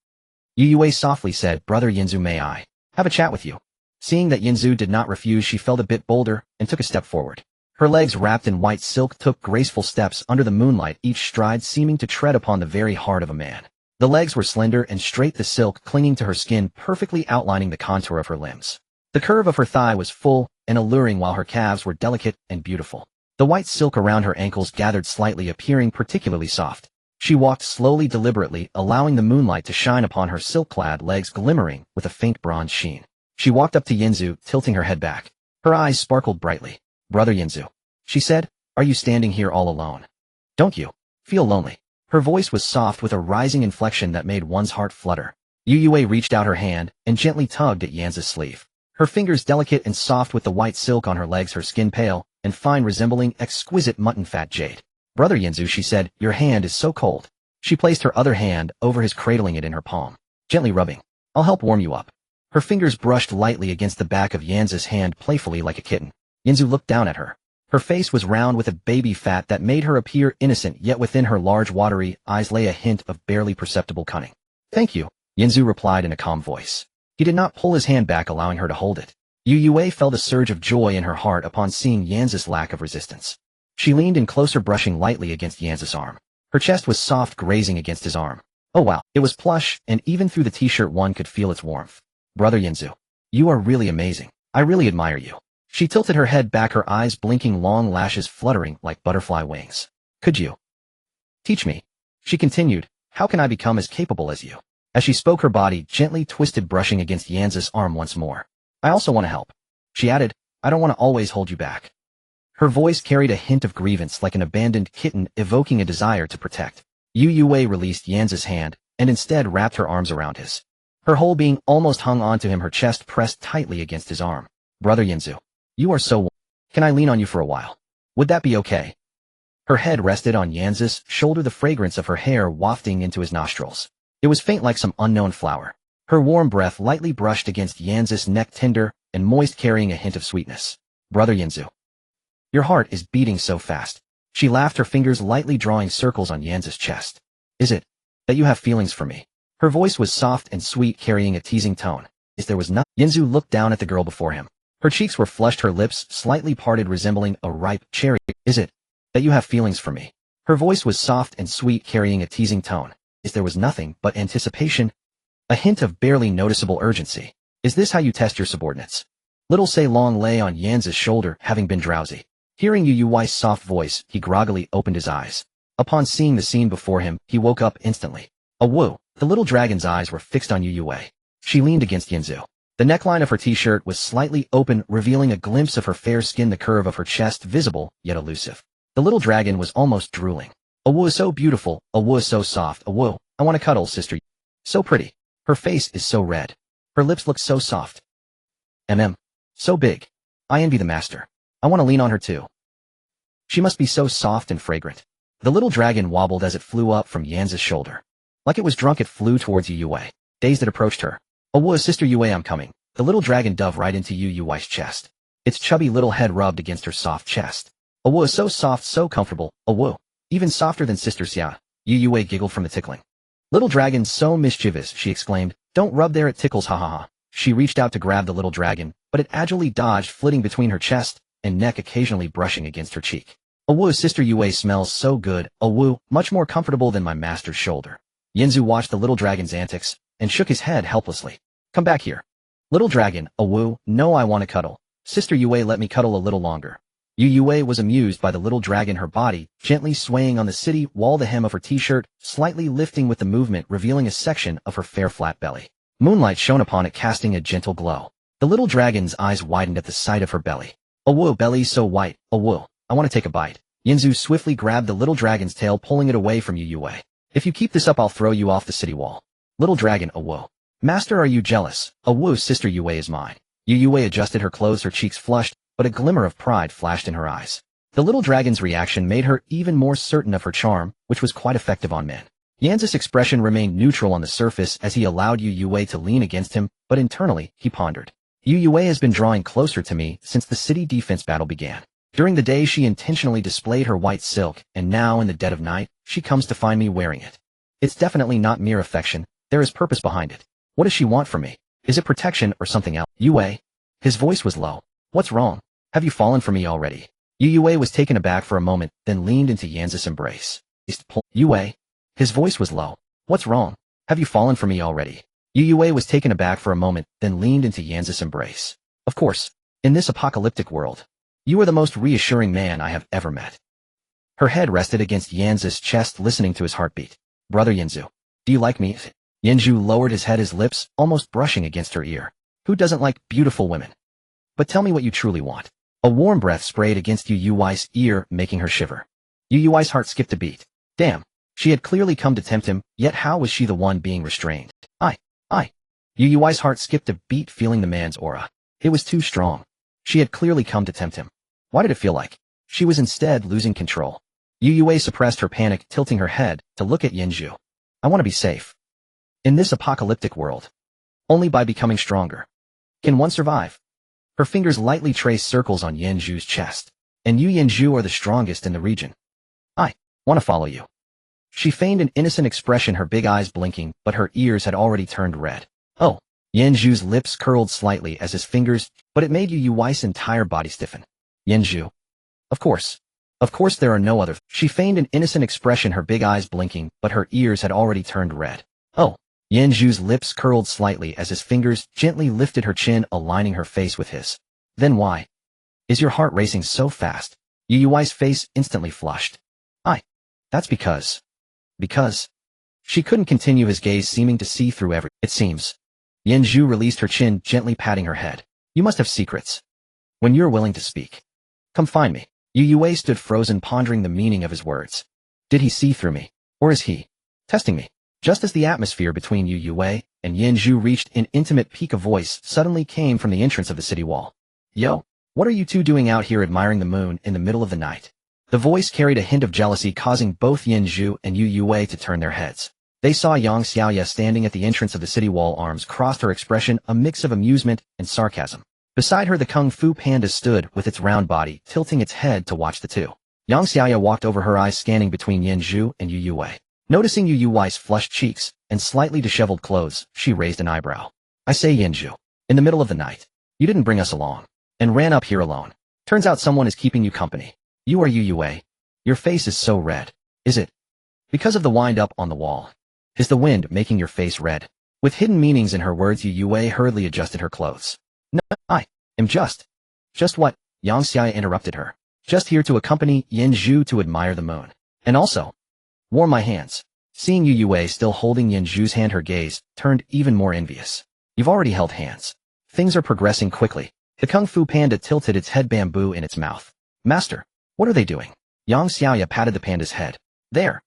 Yu Yue softly said, Brother Yanzu, may I have a chat with you? Seeing that Yinzu did not refuse, she felt a bit bolder and took a step forward. Her legs wrapped in white silk took graceful steps under the moonlight, each stride seeming to tread upon the very heart of a man. The legs were slender and straight, the silk clinging to her skin perfectly outlining the contour of her limbs. The curve of her thigh was full and alluring while her calves were delicate and beautiful. The white silk around her ankles gathered slightly, appearing particularly soft. She walked slowly, deliberately, allowing the moonlight to shine upon her silk-clad legs glimmering with a faint bronze sheen. She walked up to Yinzu, tilting her head back. Her eyes sparkled brightly. "Brother Yinzu," she said, "are you standing here all alone? Don't you feel lonely?" Her voice was soft with a rising inflection that made one's heart flutter. Yu Yue reached out her hand and gently tugged at Yanzu's sleeve. Her fingers delicate and soft with the white silk on her legs, her skin pale and fine, resembling exquisite mutton-fat jade. "Brother Yinzu," she said, "your hand is so cold." She placed her other hand over his, cradling it in her palm, gently rubbing. "I'll help warm you up." Her fingers brushed lightly against the back of Yanzu's hand, playfully like a kitten. Yinzu looked down at her. Her face was round with a baby fat that made her appear innocent, yet within her large watery eyes lay a hint of barely perceptible cunning. "Thank you," Yinzu replied in a calm voice. He did not pull his hand back, allowing her to hold it. Yu Yue felt a surge of joy in her heart upon seeing Yanzu's lack of resistance. She leaned in closer, brushing lightly against Yanzu's arm. Her chest was soft, grazing against his arm. Oh wow, it was plush, and even through the t-shirt one could feel its warmth. "Brother Yinzu, you are really amazing. I really admire you." She tilted her head back, her eyes blinking, long lashes fluttering like butterfly wings. "Could you teach me?" she continued. "How can I become as capable as you?" As she spoke, her body gently twisted, brushing against Yanzu's arm once more. "I also want to help," she added. "I don't want to always hold you back." Her voice carried a hint of grievance, like an abandoned kitten evoking a desire to protect. Yu Yue released Yanzu's hand and instead wrapped her arms around his. Her whole being almost hung onto him, her chest pressed tightly against his arm. "Brother Yinzu, you are so warm. Can I lean on you for a while? Would that be okay?" Her head rested on Yanzu's shoulder, the fragrance of her hair wafting into his nostrils. It was faint like some unknown flower. Her warm breath lightly brushed against Yanzu's neck, tender and moist, carrying a hint of sweetness. "Brother Yinzu, your heart is beating so fast." She laughed, her fingers lightly drawing circles on Yanzu's chest. "Is it that you have feelings for me?" Her voice was soft and sweet, carrying a teasing tone. There was nothing. Yinzu looked down at the girl before him. Her cheeks were flushed, her lips slightly parted, resembling a ripe cherry. "Is it that you have feelings for me?" Her voice was soft and sweet, carrying a teasing tone. There was nothing but anticipation, a hint of barely noticeable urgency. "Is this how you test your subordinates?" Little Se Long lay on Yanzu's shoulder, having been drowsy. Hearing Yu Yue's soft voice, he groggily opened his eyes. Upon seeing the scene before him, he woke up instantly. A woo! The little dragon's eyes were fixed on Yu Yue. She leaned against Yinzu. The neckline of her t-shirt was slightly open, revealing a glimpse of her fair skin, the curve of her chest visible, yet elusive. The little dragon was almost drooling. "A woo is so beautiful, a woo is so soft, a woo, I want to cuddle, sister. So pretty. Her face is so red. Her lips look so soft. So big. I envy the master. I want to lean on her too. She must be so soft and fragrant." The little dragon wobbled as it flew up from Yanzu's shoulder. Like it was drunk, it flew towards Yu Yue. Dazed, it approached her. "Oh, woo, sister Yue, I'm coming." The little dragon dove right into Yu Yue's chest. Its chubby little head rubbed against her soft chest. "Oh, woo, so soft, so comfortable. Oh, woo, even softer than sister Xia." Yu Yue giggled from the tickling. "Little dragon, so mischievous," she exclaimed. "Don't rub there, it tickles, ha ha ha." She reached out to grab the little dragon, but it agilely dodged, flitting between her chest and neck, occasionally brushing against her cheek. "Oh, woo, sister Yue smells so good. Oh, woo, much more comfortable than my master's shoulder." Yinzu watched the little dragon's antics and shook his head helplessly. "Come back here. Little dragon, oh woo, no, I want to cuddle. Sister Yue, let me cuddle a little longer." Yu Yue was amused by the little dragon, her body gently swaying on the city wall, the hem of her t-shirt slightly lifting with the movement, revealing a section of her fair flat belly. Moonlight shone upon it, casting a gentle glow. The little dragon's eyes widened at the sight of her belly. "Oh woo, belly so white, oh woo, I want to take a bite." Yinzu swiftly grabbed the little dragon's tail, pulling it away from Yu Yue. "If you keep this up, I'll throw you off the city wall." Little dragon, oh woo. "Master, are you jealous?" "Oh woo, sister Yue is mine." Yu Yue adjusted her clothes, her cheeks flushed, but a glimmer of pride flashed in her eyes. The little dragon's reaction made her even more certain of her charm, which was quite effective on men. Yanzu's expression remained neutral on the surface as he allowed Yu Yue to lean against him, but internally, he pondered. Yu Yue has been drawing closer to me since the city defense battle began. During the day, she intentionally displayed her white silk, and now in the dead of night, she comes to find me wearing it. It's definitely not mere affection. There is purpose behind it. What does she want from me? Is it protection or something else? Yue, His voice was low. What's wrong? Have you fallen for me already? Yu Yue was taken aback for a moment, then leaned into Yan's embrace. Yue. His voice was low. What's wrong? Have you fallen for me already? Yu Yue was taken aback for a moment, then leaned into Yan's embrace. Of course. In this apocalyptic world, you are the most reassuring man I have ever met. Her head rested against Yan's chest, listening to his heartbeat. Brother Yanzu, do you like me? Yanzu lowered his head, his lips almost brushing against her ear. Who doesn't like beautiful women? But tell me what you truly want. A warm breath sprayed against Yu Yui's ear, making her shiver. Yu Yui's heart skipped a beat. Damn. She had clearly come to tempt him, yet how was she the one being restrained? Yu Yui's heart skipped a beat, feeling the man's aura. It was too strong. She had clearly come to tempt him. Why did it feel like she was instead losing control? Yu Yue suppressed her panic, tilting her head to look at Yanzu. I want to be safe. In this apocalyptic world, only by becoming stronger can one survive. Her fingers lightly traced circles on Yanzu's chest. And you Yanzu are the strongest in the region. I want to follow you. She feigned an innocent expression, her big eyes blinking, but her ears had already turned red. Oh. Yanzu's lips curled slightly as his fingers, but it made Yu Yui's entire body stiffen. Yanzu. Of course. Of course there are no other. She feigned an innocent expression, her big eyes blinking, but her ears had already turned red. Oh. Yanzu's lips curled slightly as his fingers gently lifted her chin, aligning her face with his. Then why is your heart racing so fast? Yu Yui's face instantly flushed. That's because. She couldn't continue, his gaze seeming to see through every. It seems. Yanzu released her chin, gently patting her head. You must have secrets. When you're willing to speak, come find me. Yu Yue stood frozen, pondering the meaning of his words. Did he see through me? Or is he testing me? Just as the atmosphere between Yu Yue and Yanzu reached an intimate peak, a voice suddenly came from the entrance of the city wall. Yo, what are you two doing out here admiring the moon in the middle of the night? The voice carried a hint of jealousy, causing both Yanzu and Yu Yue to turn their heads. They saw Yang Xiaoya standing at the entrance of the city wall, arms crossed, her expression a mix of amusement and sarcasm. Beside her, the Kung Fu Panda stood with its round body, tilting its head to watch the two. Yang Xiaoya walked over, her eyes scanning between Yanzu and Yu Yue. Noticing Yu Yui's flushed cheeks and slightly disheveled clothes, she raised an eyebrow. I say, Yanzu, in the middle of the night, you didn't bring us along, and ran up here alone. Turns out someone is keeping you company. You are Yu Yue. Your face is so red. Is it because of the wind-up on the wall? Is the wind making your face red? With hidden meanings in her words, Yu Yue hurriedly adjusted her clothes. No, I am just what? Yang Xiaoya interrupted her. Just here to accompany Yanzu to admire the moon. And also, warm my hands. Seeing Yu Yue still holding Yanzu's hand, her gaze turned even more envious. You've already held hands. Things are progressing quickly. The Kung Fu Panda tilted its head, bamboo in its mouth. Master, what are they doing? Yang Xiaoya patted the panda's head. They're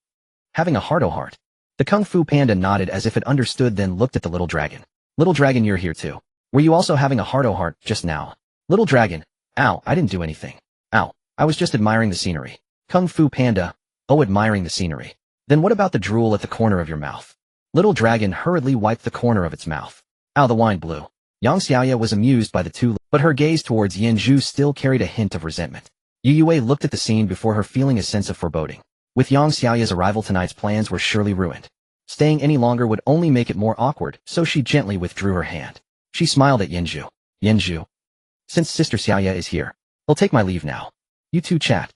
having a heart-to-heart. The Kung Fu Panda nodded as if it understood, then looked at the little dragon. Little dragon, you're here too. Were you also having a heart-to-heart just now? Little dragon. Ow, I didn't do anything. Ow, I was just admiring the scenery. Kung Fu Panda. Oh, admiring the scenery. Then what about the drool at the corner of your mouth? Little dragon hurriedly wiped the corner of its mouth. Ow, the wine blew. Yang Xiaoya was amused by the two, but her gaze towards Yanzu still carried a hint of resentment. Yu Yue looked at the scene before her, feeling a sense of foreboding. With Yang Xiaoya's arrival, tonight's plans were surely ruined. Staying any longer would only make it more awkward, so she gently withdrew her hand. She smiled at Yanzu. Yanzu. Since Sister Xiaoya is here, I'll take my leave now. You two chat.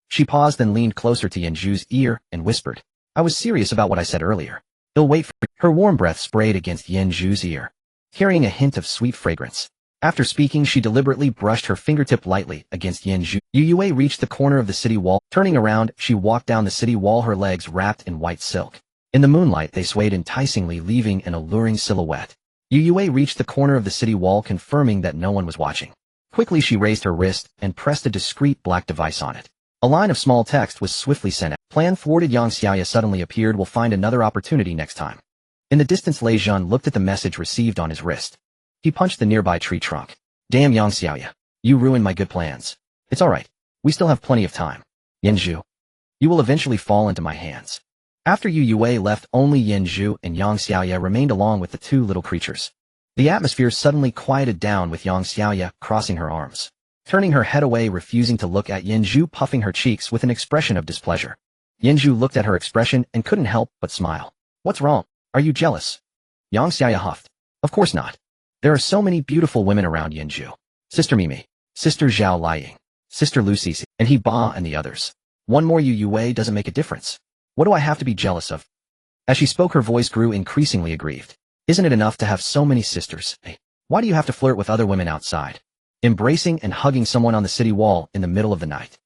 She paused, then leaned closer to Yanzu's ear and whispered. I was serious about what I said earlier. They'll wait for her. Warm breath sprayed against Yanzu's ear, carrying a hint of sweet fragrance. After speaking, she deliberately brushed her fingertip lightly against Yanzu. Yu Yue reached the corner of the city wall. Turning around, she walked down the city wall, her legs wrapped in white silk. In the moonlight, they swayed enticingly, leaving an alluring silhouette. Yu Yue reached the corner of the city wall, confirming that no one was watching. Quickly, she raised her wrist and pressed a discreet black device on it. A line of small text was swiftly sent out. Plan thwarted. Yang Xiaoya suddenly appeared. We'll find another opportunity next time. In the distance, Lei Zhun looked at the message received on his wrist. He punched the nearby tree trunk. Damn, Yang Xiaoya. You ruined my good plans. It's alright. We still have plenty of time. Yanzu. You will eventually fall into my hands. After Yu Yue left, only Yanzu and Yang Xiaoya remained along with the two little creatures. The atmosphere suddenly quieted down with Yang Xiaoya crossing her arms, turning her head away, refusing to look at Yanzu, puffing her cheeks with an expression of displeasure. Yanzu looked at her expression and couldn't help but smile. What's wrong? Are you jealous? Yang Xiaoya huffed. Of course not. There are so many beautiful women around Yinju. Sister Mimi, Sister Zhao Liying, Sister Lucy, and he Ba and the others. One more Yu Wei doesn't make a difference. What do I have to be jealous of? As she spoke, her voice grew increasingly aggrieved. Isn't it enough to have so many sisters? Hey, why do you have to flirt with other women outside? Embracing and hugging someone on the city wall in the middle of the night.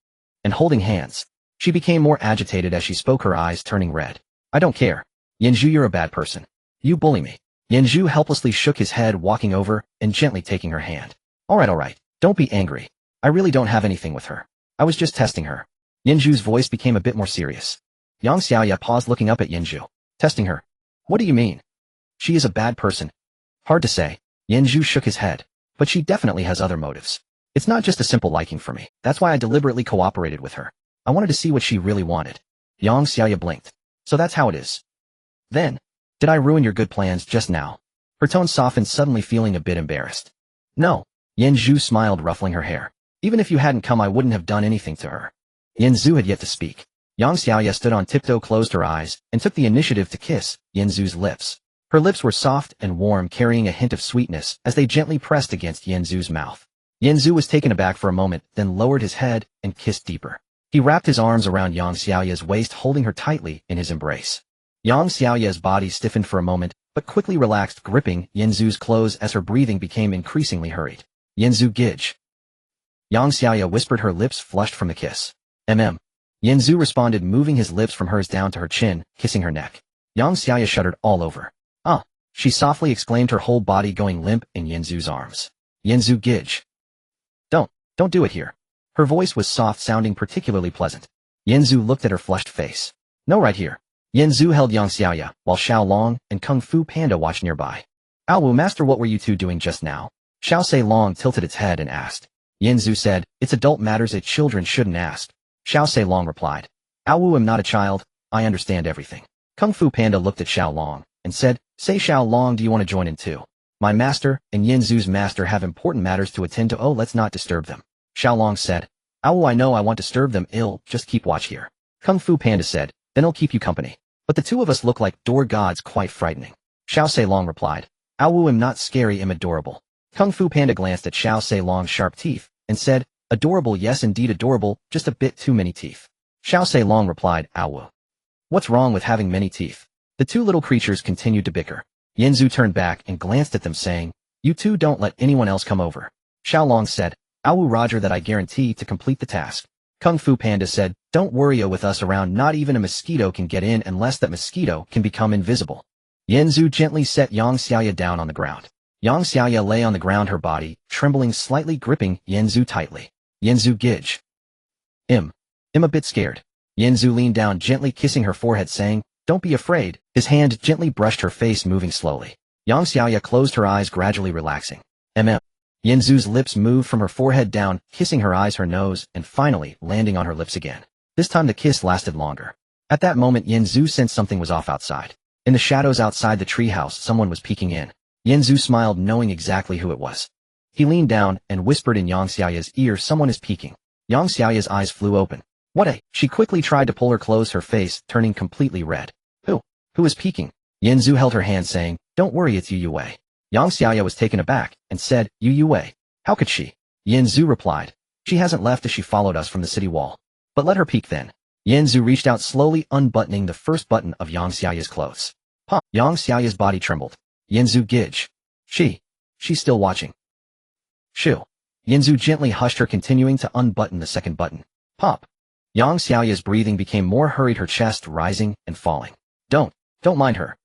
And holding hands. She became more agitated as she spoke, her eyes turning red. I don't care. Yinju, you're a bad person. You bully me. Yinju helplessly shook his head, walking over and gently taking her hand. Alright, don't be angry. I really don't have anything with her. I was just testing her. Yinju's voice became a bit more serious. Yang Xiaoya paused, looking up at Yinju. Testing her? What do you mean? She is a bad person. Hard to say. Yinju shook his head. But she definitely has other motives. It's not just a simple liking for me. That's why I deliberately cooperated with her. I wanted to see what she really wanted. Yang Xiaoya blinked. So that's how it is. Then, did I ruin your good plans just now? Her tone softened, suddenly feeling a bit embarrassed. No. Yinju smiled, ruffling her hair. Even if you hadn't come, I wouldn't have done anything to her. Yinzu had yet to speak. Yang Xiaoya stood on tiptoe, closed her eyes, and took the initiative to kiss Yinzu's lips. Her lips were soft and warm, carrying a hint of sweetness as they gently pressed against Yinzu's mouth. Yinzu was taken aback for a moment, then lowered his head and kissed deeper. He wrapped his arms around Yang Xiaoya's waist, holding her tightly in his embrace. Yang Xiaoya's body stiffened for a moment, but quickly relaxed, gripping Yinzu's clothes as her breathing became increasingly hurried. Yinzu Gij. Yang Xiaoya whispered, her lips flushed from the kiss. Yinzu responded, moving his lips from hers down to her chin, kissing her neck. Yang Xiaoya shuddered all over. Ah! She softly exclaimed, her whole body going limp in Yinzu's arms. Yinzu Gij. Don't do it here. Her voice was soft, sounding particularly pleasant. Yinzu looked at her flushed face. No, right here. Yinzu held Yang Xiaoya, while Xiao Long and Kung Fu Panda watched nearby. Aowu, master, what were you two doing just now? Xiao Sei Long tilted its head and asked. Yinzu said, it's adult matters that children shouldn't ask. Xiao Sei Long replied. Aowu, I'm not a child, I understand everything. Kung Fu Panda looked at Xiao Long and said, say Xiao Long, do you want to join in too? My master and Yinzu's master have important matters to attend to. Oh, let's not disturb them. Xiao Long said. Aowu, I know I want to disturb them. Just keep watch here. Kung Fu Panda said, then I'll keep you company. But the two of us look like door gods, quite frightening. Xiao Sei Long replied. Aowu, I'm not scary, I'm adorable. Kung Fu Panda glanced at Xiao Sei Long's sharp teeth and said, adorable, yes indeed adorable, just a bit too many teeth. Xiao Sei Long replied, Aowu. What's wrong with having many teeth? The two little creatures continued to bicker. Yinzu turned back and glanced at them, saying, you two don't let anyone else come over. Xiao Long said, Aowu, roger that, I guarantee to complete the task. Kung Fu Panda said, don't worry, with us around not even a mosquito can get in unless that mosquito can become invisible. Yinzu gently set Yang Xiaoya down on the ground. Yang Xiaoya lay on the ground, her body trembling slightly, gripping Yinzu tightly. Yinzu Gij. I'm a bit scared. Yinzu leaned down, gently kissing her forehead, saying, don't be afraid. His hand gently brushed her face, moving slowly. Yang Xiaoya closed her eyes, gradually relaxing. Yinzu's lips moved from her forehead down, kissing her eyes, her nose, and finally landing on her lips again. This time the kiss lasted longer. At that moment, Yinzu sensed something was off outside. In the shadows outside the treehouse, someone was peeking in. Yinzu smiled, knowing exactly who it was. He leaned down and whispered in Yang Xiaoya's ear, someone is peeking. Yang Xiaoya's eyes flew open. What? She quickly tried to pull her clothes, her face turning completely red. Who is peeking? Yinzu held her hand, saying, don't worry, it's Yu Wei. Yang Xiaoya was taken aback and said, Yu Wei. How could she? Yinzu replied. She hasn't left as she followed us from the city wall. But let her peek then. Yinzu reached out, slowly unbuttoning the first button of Yang Xiaoya's clothes. Pop! Yang Xiaoya's body trembled. Yinzu Gij. She's still watching. Shoo. Yinzu gently hushed her, continuing to unbutton the second button. Pop. Yang Xiaoya's breathing became more hurried, her chest rising and falling. Don't mind her.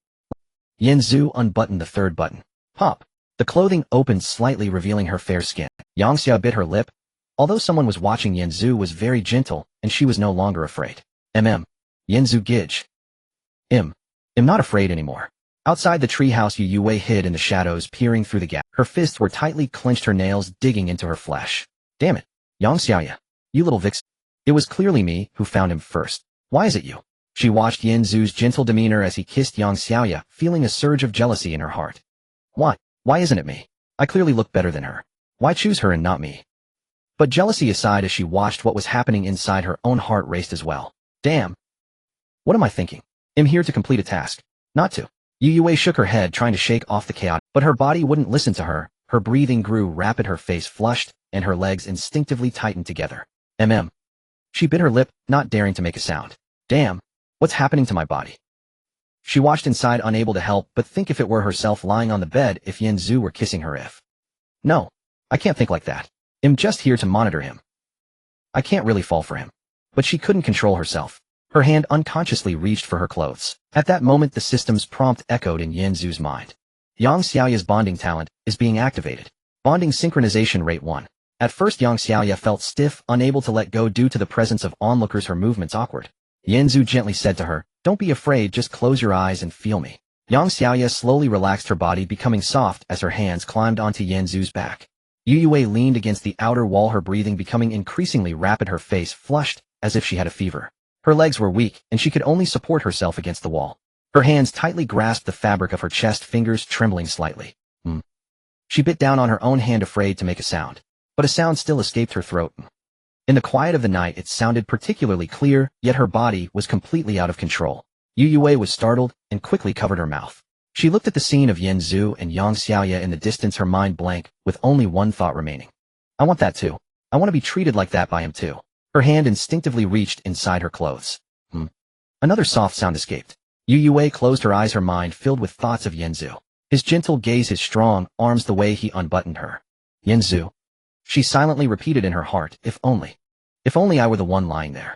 Yinzu unbuttoned the third button. Pop. The clothing opened slightly, revealing her fair skin. Yang Xiao bit her lip. Although someone was watching, Yinzu was very gentle, and she was no longer afraid. Yinzu Gij. I'm not afraid anymore. Outside the treehouse, Yu Wei hid in the shadows, peering through the gap. Her fists were tightly clenched, her nails digging into her flesh. Damn it. Yang Xiaoya. You little vixen. It was clearly me who found him first. Why is it you? She watched Yinzu's gentle demeanor as he kissed Yang Xiaoya, feeling a surge of jealousy in her heart. Why isn't it me? I clearly look better than her. Why choose her and not me? But jealousy aside, as she watched what was happening inside, her own heart raced as well. Damn. What am I thinking? I'm here to complete a task. Not to. Yu Wei shook her head, trying to shake off the chaos. But her body wouldn't listen to her, her breathing grew rapid, her face flushed, and her legs instinctively tightened together. She bit her lip, not daring to make a sound. Damn, what's happening to my body? She watched inside, unable to help but think if it were herself lying on the bed, if Yanzu were kissing her, if. No, I can't think like that. I'm just here to monitor him. I can't really fall for him. But she couldn't control herself. Her hand unconsciously reached for her clothes. At that moment the system's prompt echoed in Yanzu's mind. Yang Xiaoya's bonding talent is being activated. Bonding synchronization rate 1. At first Yang Xiaoya felt stiff, unable to let go due to the presence of onlookers, her movements awkward. Yanzu gently said to her, "Don't be afraid, just close your eyes and feel me." Yang Xiaoya slowly relaxed, her body becoming soft as her hands climbed onto Yanzu's back. Yu Yue leaned against the outer wall, her breathing becoming increasingly rapid, her face flushed as if she had a fever. Her legs were weak, and she could only support herself against the wall. Her hands tightly grasped the fabric of her chest, fingers trembling slightly. She bit down on her own hand, afraid to make a sound. But a sound still escaped her throat. In the quiet of the night it sounded particularly clear, yet her body was completely out of control. Yu Yue was startled and quickly covered her mouth. She looked at the scene of Yanzu and Yang Xiaoya in the distance, her mind blank, with only one thought remaining. I want that too. I want to be treated like that by him too. Her hand instinctively reached inside her clothes. Another soft sound escaped. Yu Yue closed her eyes, her mind filled with thoughts of Yanzu. His gentle gaze, his strong arms, the way he unbuttoned her. Yanzu. She silently repeated in her heart, if only I were the one lying there.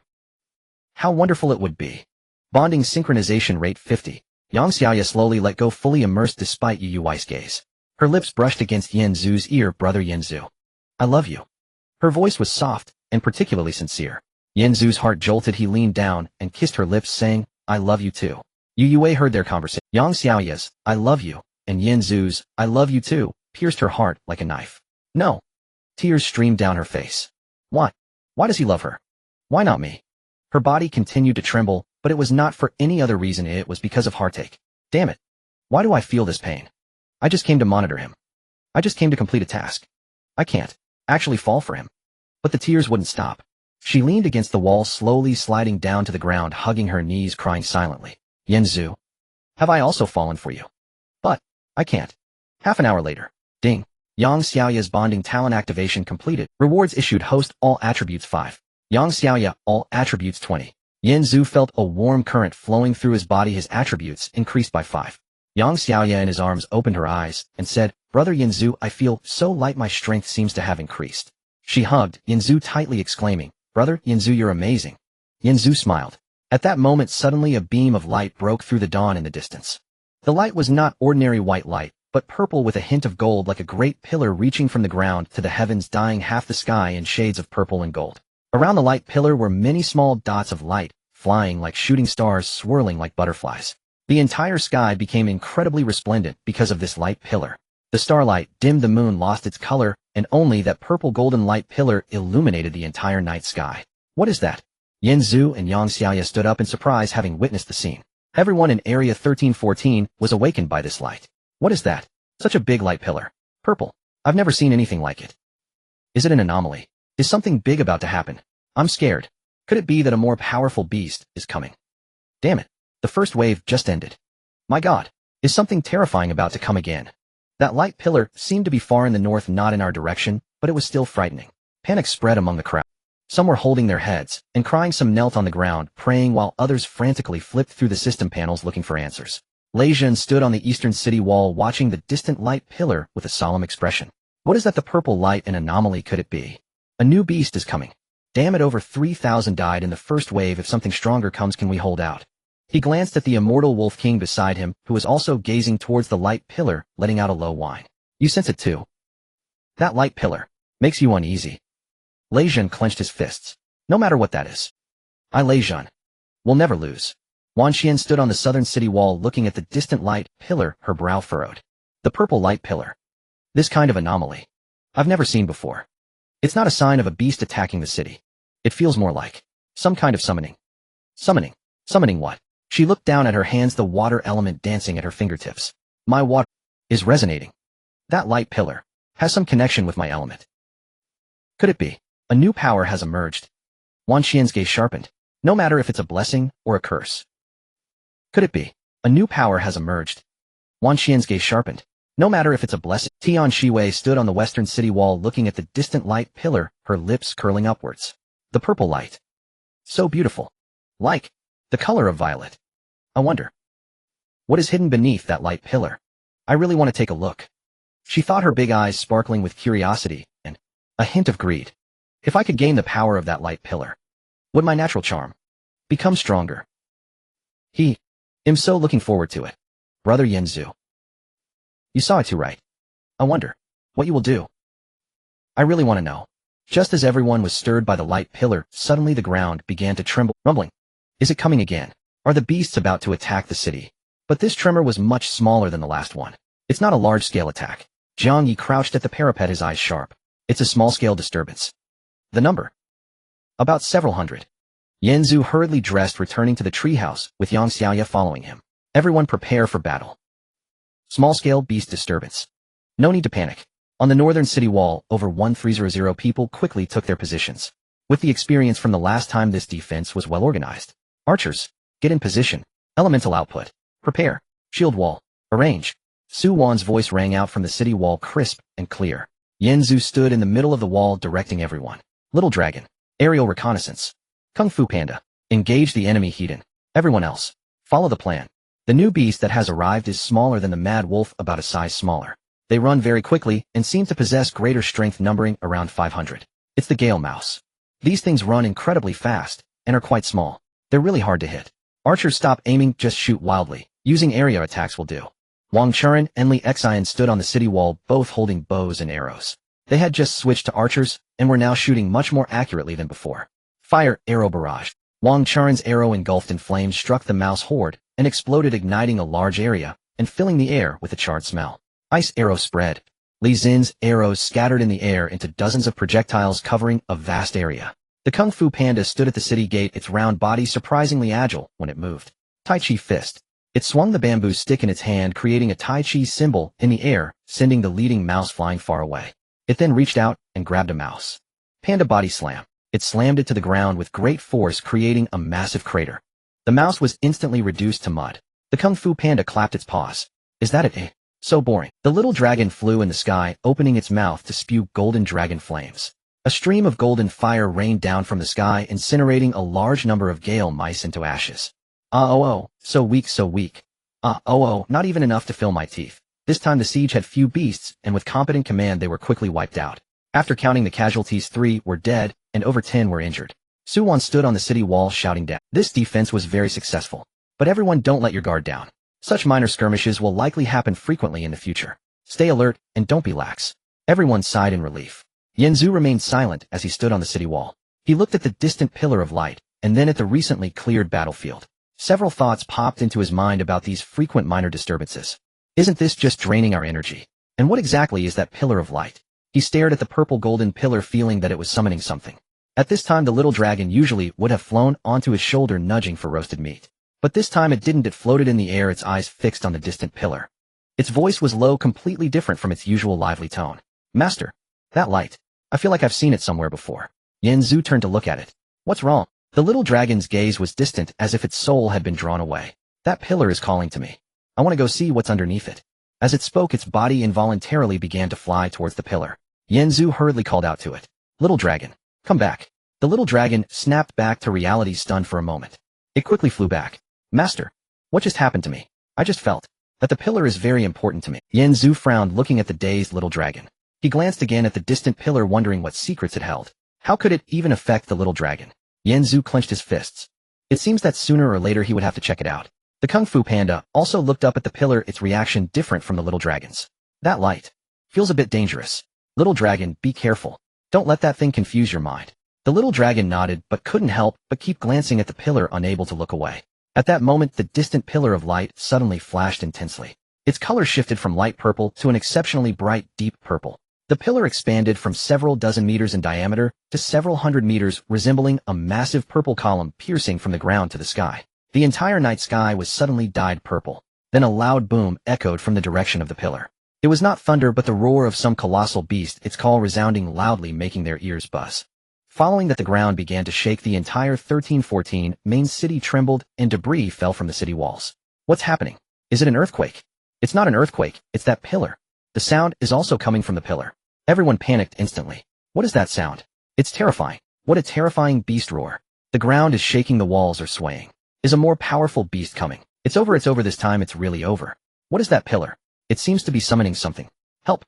How wonderful it would be. Bonding synchronization rate 50. Yang Xiaoya slowly let go, fully immersed despite Yu Yue's gaze. Her lips brushed against Yanzu's ear. Brother Yanzu. I love you. Her voice was soft and particularly sincere. Yanzu's heart jolted. He leaned down and kissed her lips, saying, I love you too. Yu Yue heard their conversation. Yang Xiaoya's, I love you, and Yanzu's, I love you too, pierced her heart like a knife. No. Tears streamed down her face. Why? Why does he love her? Why not me? Her body continued to tremble, but it was not for any other reason. It was because of heartache. Damn it. Why do I feel this pain? I just came to monitor him. I just came to complete a task. I can't actually fall for him. But the tears wouldn't stop. She leaned against the wall, slowly sliding down to the ground, hugging her knees, crying silently. Yanzu. Have I also fallen for you? But I can't. Half an hour later. Ding. Yang Xiaoya's bonding talent activation completed. Rewards issued. Host all attributes 5. Yang Xiaoya all attributes 20. Yanzu felt a warm current flowing through his body. His attributes increased by 5. Yang Xiaoya in his arms opened her eyes and said, Brother Yanzu, I feel so light, my strength seems to have increased. She hugged Yanzu tightly, exclaiming, Brother Yanzu, you're amazing. Yanzu smiled. At that moment suddenly a beam of light broke through the dawn in the distance. The light was not ordinary white light, but purple with a hint of gold, like a great pillar reaching from the ground to the heavens, dyeing half the sky in shades of purple and gold. Around the light pillar were many small dots of light, flying like shooting stars, swirling like butterflies. The entire sky became incredibly resplendent because of this light pillar. The starlight dimmed the moon, lost its color, and only that purple golden light pillar illuminated the entire night sky. What is that? Yanzu and Yang Xiaoya stood up in surprise, having witnessed the scene. Everyone in Area 1314 was awakened by this light. What is that? Such a big light pillar. Purple. I've never seen anything like it. Is it an anomaly? Is something big about to happen? I'm scared. Could it be that a more powerful beast is coming? Damn it. The first wave just ended. My God. Is something terrifying about to come again? That light pillar seemed to be far in the north, not in our direction, but it was still frightening. Panic spread among the crowd. Some were holding their heads and crying, some knelt on the ground, praying, while others frantically flipped through the system panels looking for answers. Lei Zhen stood on the eastern city wall, watching the distant light pillar with a solemn expression. What is that? The purple light, an anomaly, could it be? A new beast is coming. Damn it, over 3,000 died in the first wave. If something stronger comes, can we hold out? He glanced at the immortal Wolf King beside him, who was also gazing towards the light pillar, letting out a low whine. You sense it too? That light pillar makes you uneasy. Lei Zhen clenched his fists. No matter what that is. Lei Zhen will never lose. Wan Xian stood on the southern city wall looking at the distant light pillar, her brow furrowed. The purple light pillar. This kind of anomaly. I've never seen before. It's not a sign of a beast attacking the city. It feels more like some kind of summoning. Summoning? Summoning what? She looked down at her hands, the water element dancing at her fingertips. My water is resonating. That light pillar has some connection with my element. Could it be? A new power has emerged. Wan Xian's gaze sharpened. No matter if it's a blessing or a curse. Could it be? A new power has emerged. Wan Xian's gaze sharpened. No matter if it's a blessing. Tian Shiwei stood on the western city wall looking at the distant light pillar, her lips curling upwards. The purple light. So beautiful. Like the color of violet. I wonder what is hidden beneath that light pillar. I really want to take a look. She thought, her big eyes sparkling with curiosity and a hint of greed. If I could gain the power of that light pillar, would my natural charm become stronger? I'm so looking forward to it. Brother Yanzu. You saw it too, right? I wonder what you will do. I really want to know. Just as everyone was stirred by the light pillar, suddenly the ground began to tremble, rumbling. Is it coming again? Are the beasts about to attack the city? But this tremor was much smaller than the last one. It's not a large-scale attack. Jiang Yi crouched at the parapet, his eyes sharp. It's a small-scale disturbance. The number? About several hundred. Yanzu hurriedly dressed, returning to the treehouse, with Yang Xiaoya following him. Everyone prepare for battle. Small-scale beast disturbance. No need to panic. On the northern city wall, over 1300 people quickly took their positions. With the experience from the last time, this defense was well organized. Archers, get in position. Elemental output. Prepare. Shield wall. Arrange. Su Wan's voice rang out from the city wall, crisp and clear. Yanzu stood in the middle of the wall, directing everyone. Little Dragon. Aerial reconnaissance. Kung Fu Panda. Engage the enemy Heathen. Everyone else, follow the plan. The new beast that has arrived is smaller than the Mad Wolf, about a size smaller. They run very quickly and seem to possess greater strength, numbering around 500. It's the Gale Mouse. These things run incredibly fast and are quite small. They're really hard to hit. Archers, stop aiming, just shoot wildly. Using area attacks will do. Wang Churen and Li Xian stood on the city wall, both holding bows and arrows. They had just switched to archers and were now shooting much more accurately than before. Fire, arrow barrage. Wang Churen's arrow, engulfed in flames, struck the mouse horde and exploded, igniting a large area and filling the air with a charred smell. Ice arrow spread. Li Xin's arrows scattered in the air into dozens of projectiles, covering a vast area. The Kung Fu Panda stood at the city gate, its round body surprisingly agile when it moved. Tai Chi fist. It swung the bamboo stick in its hand, creating a Tai Chi symbol in the air, sending the leading mouse flying far away. It then reached out and grabbed a mouse. Panda body slam. It slammed it to the ground with great force, creating a massive crater. The mouse was instantly reduced to mud. The Kung Fu Panda clapped its paws. Is that it? So boring. The little dragon flew in the sky, opening its mouth to spew golden dragon flames. A stream of golden fire rained down from the sky, incinerating a large number of gale mice into ashes. So weak. Not even enough to fill my teeth. This time the siege had few beasts, and with competent command they were quickly wiped out. After counting the casualties, 3 were dead, and over 10 were injured. Su Wan stood on the city wall shouting down. This defense was very successful. But everyone, don't let your guard down. Such minor skirmishes will likely happen frequently in the future. Stay alert, and don't be lax. Everyone sighed in relief. Yanzu remained silent as he stood on the city wall. He looked at the distant pillar of light, and then at the recently cleared battlefield. Several thoughts popped into his mind about these frequent minor disturbances. Isn't this just draining our energy? And what exactly is that pillar of light? He stared at the purple golden pillar, feeling that it was summoning something. At this time the little dragon usually would have flown onto his shoulder, nudging for roasted meat. But this time it didn't. It floated in the air, its eyes fixed on the distant pillar. Its voice was low, completely different from its usual lively tone. Master, that light. I feel like I've seen it somewhere before. Yanzu turned to look at it. What's wrong? The little dragon's gaze was distant, as if its soul had been drawn away. That pillar is calling to me. I want to go see what's underneath it. As it spoke, its body involuntarily began to fly towards the pillar. Yanzu hurriedly called out to it. Little dragon, come back. The little dragon snapped back to reality, stunned for a moment. It quickly flew back. Master, what just happened to me? I just felt that the pillar is very important to me. Yanzu frowned, looking at the dazed little dragon. He glanced again at the distant pillar, wondering what secrets it held. How could it even affect the little dragon? Yanzu clenched his fists. It seems that sooner or later he would have to check it out. The Kung Fu Panda also looked up at the pillar, its reaction different from the little dragon's. That light feels a bit dangerous. Little dragon, be careful. Don't let that thing confuse your mind. The little dragon nodded, but couldn't help but keep glancing at the pillar, unable to look away. At that moment, the distant pillar of light suddenly flashed intensely. Its color shifted from light purple to an exceptionally bright, deep purple. The pillar expanded from several dozen meters in diameter to several hundred meters, resembling a massive purple column piercing from the ground to the sky. The entire night sky was suddenly dyed purple. Then a loud boom echoed from the direction of the pillar. It was not thunder, but the roar of some colossal beast, its call resounding loudly, making their ears buzz. Following that, the ground began to shake. The entire 1314 main city trembled, and debris fell from the city walls. What's happening? Is it an earthquake? It's not an earthquake, it's that pillar. The sound is also coming from the pillar. Everyone panicked instantly. What is that sound? It's terrifying. What a terrifying beast roar. The ground is shaking, the walls are swaying. Is a more powerful beast coming? It's over this time, it's really over. What is that pillar? It seems to be summoning something. Help.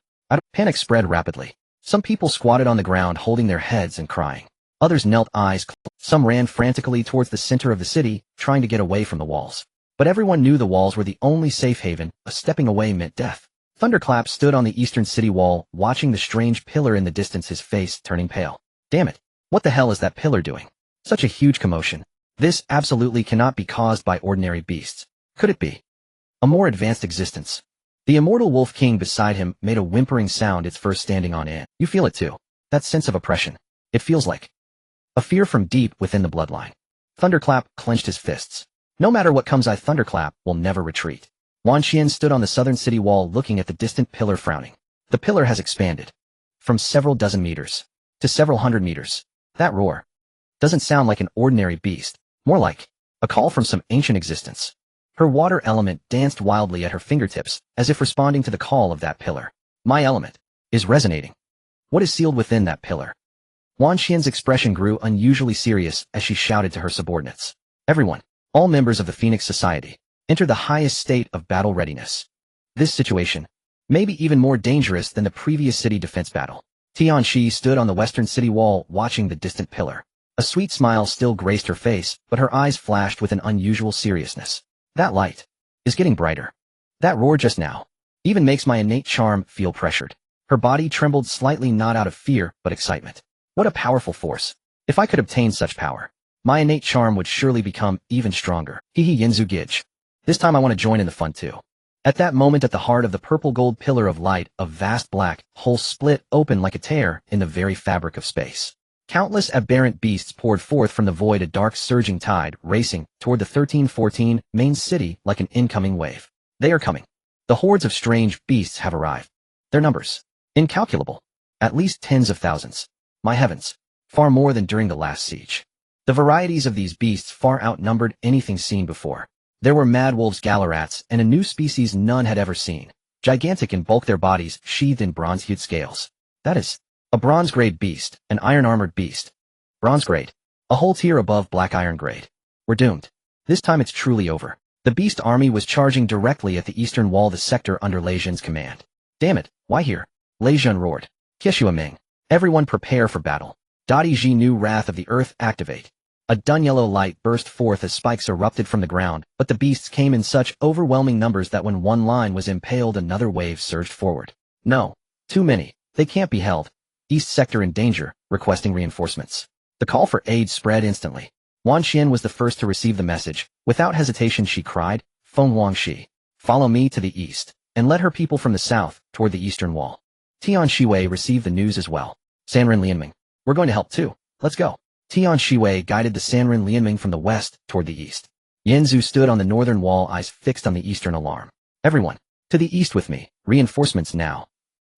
Panic spread rapidly. Some people squatted on the ground holding their heads and crying. Others knelt, eyes closed. Some ran frantically towards the center of the city, trying to get away from the walls. But everyone knew the walls were the only safe haven. A stepping away meant death. Thunderclap stood on the eastern city wall, watching the strange pillar in the distance, his face turning pale. Damn it. What the hell is that pillar doing? Such a huge commotion. This absolutely cannot be caused by ordinary beasts. Could it be a more advanced existence? The immortal Wolf King beside him made a whimpering sound, its first standing on end. You feel it too. That sense of oppression. It feels like a fear from deep within the bloodline. Thunderclap clenched his fists. No matter what comes, Thunderclap will never retreat. Wan Qian stood on the southern city wall looking at the distant pillar, frowning. The pillar has expanded from several dozen meters to several hundred meters. That roar doesn't sound like an ordinary beast, more like a call from some ancient existence. Her water element danced wildly at her fingertips, as if responding to the call of that pillar. My element is resonating. What is sealed within that pillar? Wan Qian's expression grew unusually serious as she shouted to her subordinates. Everyone, all members of the Phoenix Society, enter the highest state of battle readiness. This situation may be even more dangerous than the previous city defense battle. Tianxi stood on the western city wall watching the distant pillar. A sweet smile still graced her face, but her eyes flashed with an unusual seriousness. That light is getting brighter. That roar just now even makes my innate charm feel pressured. Her body trembled slightly, not out of fear, but excitement. What a powerful force. If I could obtain such power, my innate charm would surely become even stronger. Hehe, Yinzu Gij. This time I want to join in the fun too. At that moment, at the heart of the purple-gold pillar of light, a vast black hole split open like a tear in the very fabric of space. Countless aberrant beasts poured forth from the void, a dark surging tide racing toward the 1314 main city like an incoming wave. They are coming. The hordes of strange beasts have arrived. Their numbers incalculable. At least tens of thousands. My heavens. Far more than during the last siege. The varieties of these beasts far outnumbered anything seen before. There were mad wolves, gallerats, and a new species none had ever seen. Gigantic in bulk, their bodies sheathed in bronze-hued scales. That is a bronze-grade beast, an iron-armored beast. Bronze-grade. A whole tier above black iron-grade. We're doomed. This time it's truly over. The beast army was charging directly at the eastern wall, the sector under Lei Zhen's command. Damn it, why here? Lei Zhen roared. Kishua Ming. Everyone prepare for battle. Dadi Ji knew Wrath of the Earth activate. A dun yellow light burst forth as spikes erupted from the ground, but the beasts came in such overwhelming numbers that when one line was impaled, another wave surged forward. No. Too many. They can't be held. East sector in danger, requesting reinforcements. The call for aid spread instantly. Wan Qian was the first to receive the message. Without hesitation she cried, Feng Wangxi, follow me to the east, and led her people from the south toward the eastern wall. Tian Shiwei received the news as well. Sanren Lianming. We're going to help too. Let's go. Tian Shiwei guided the Sanren Lianming from the west toward the east. Yanzu stood on the northern wall, eyes fixed on the eastern alarm. Everyone, to the east with me. Reinforcements now.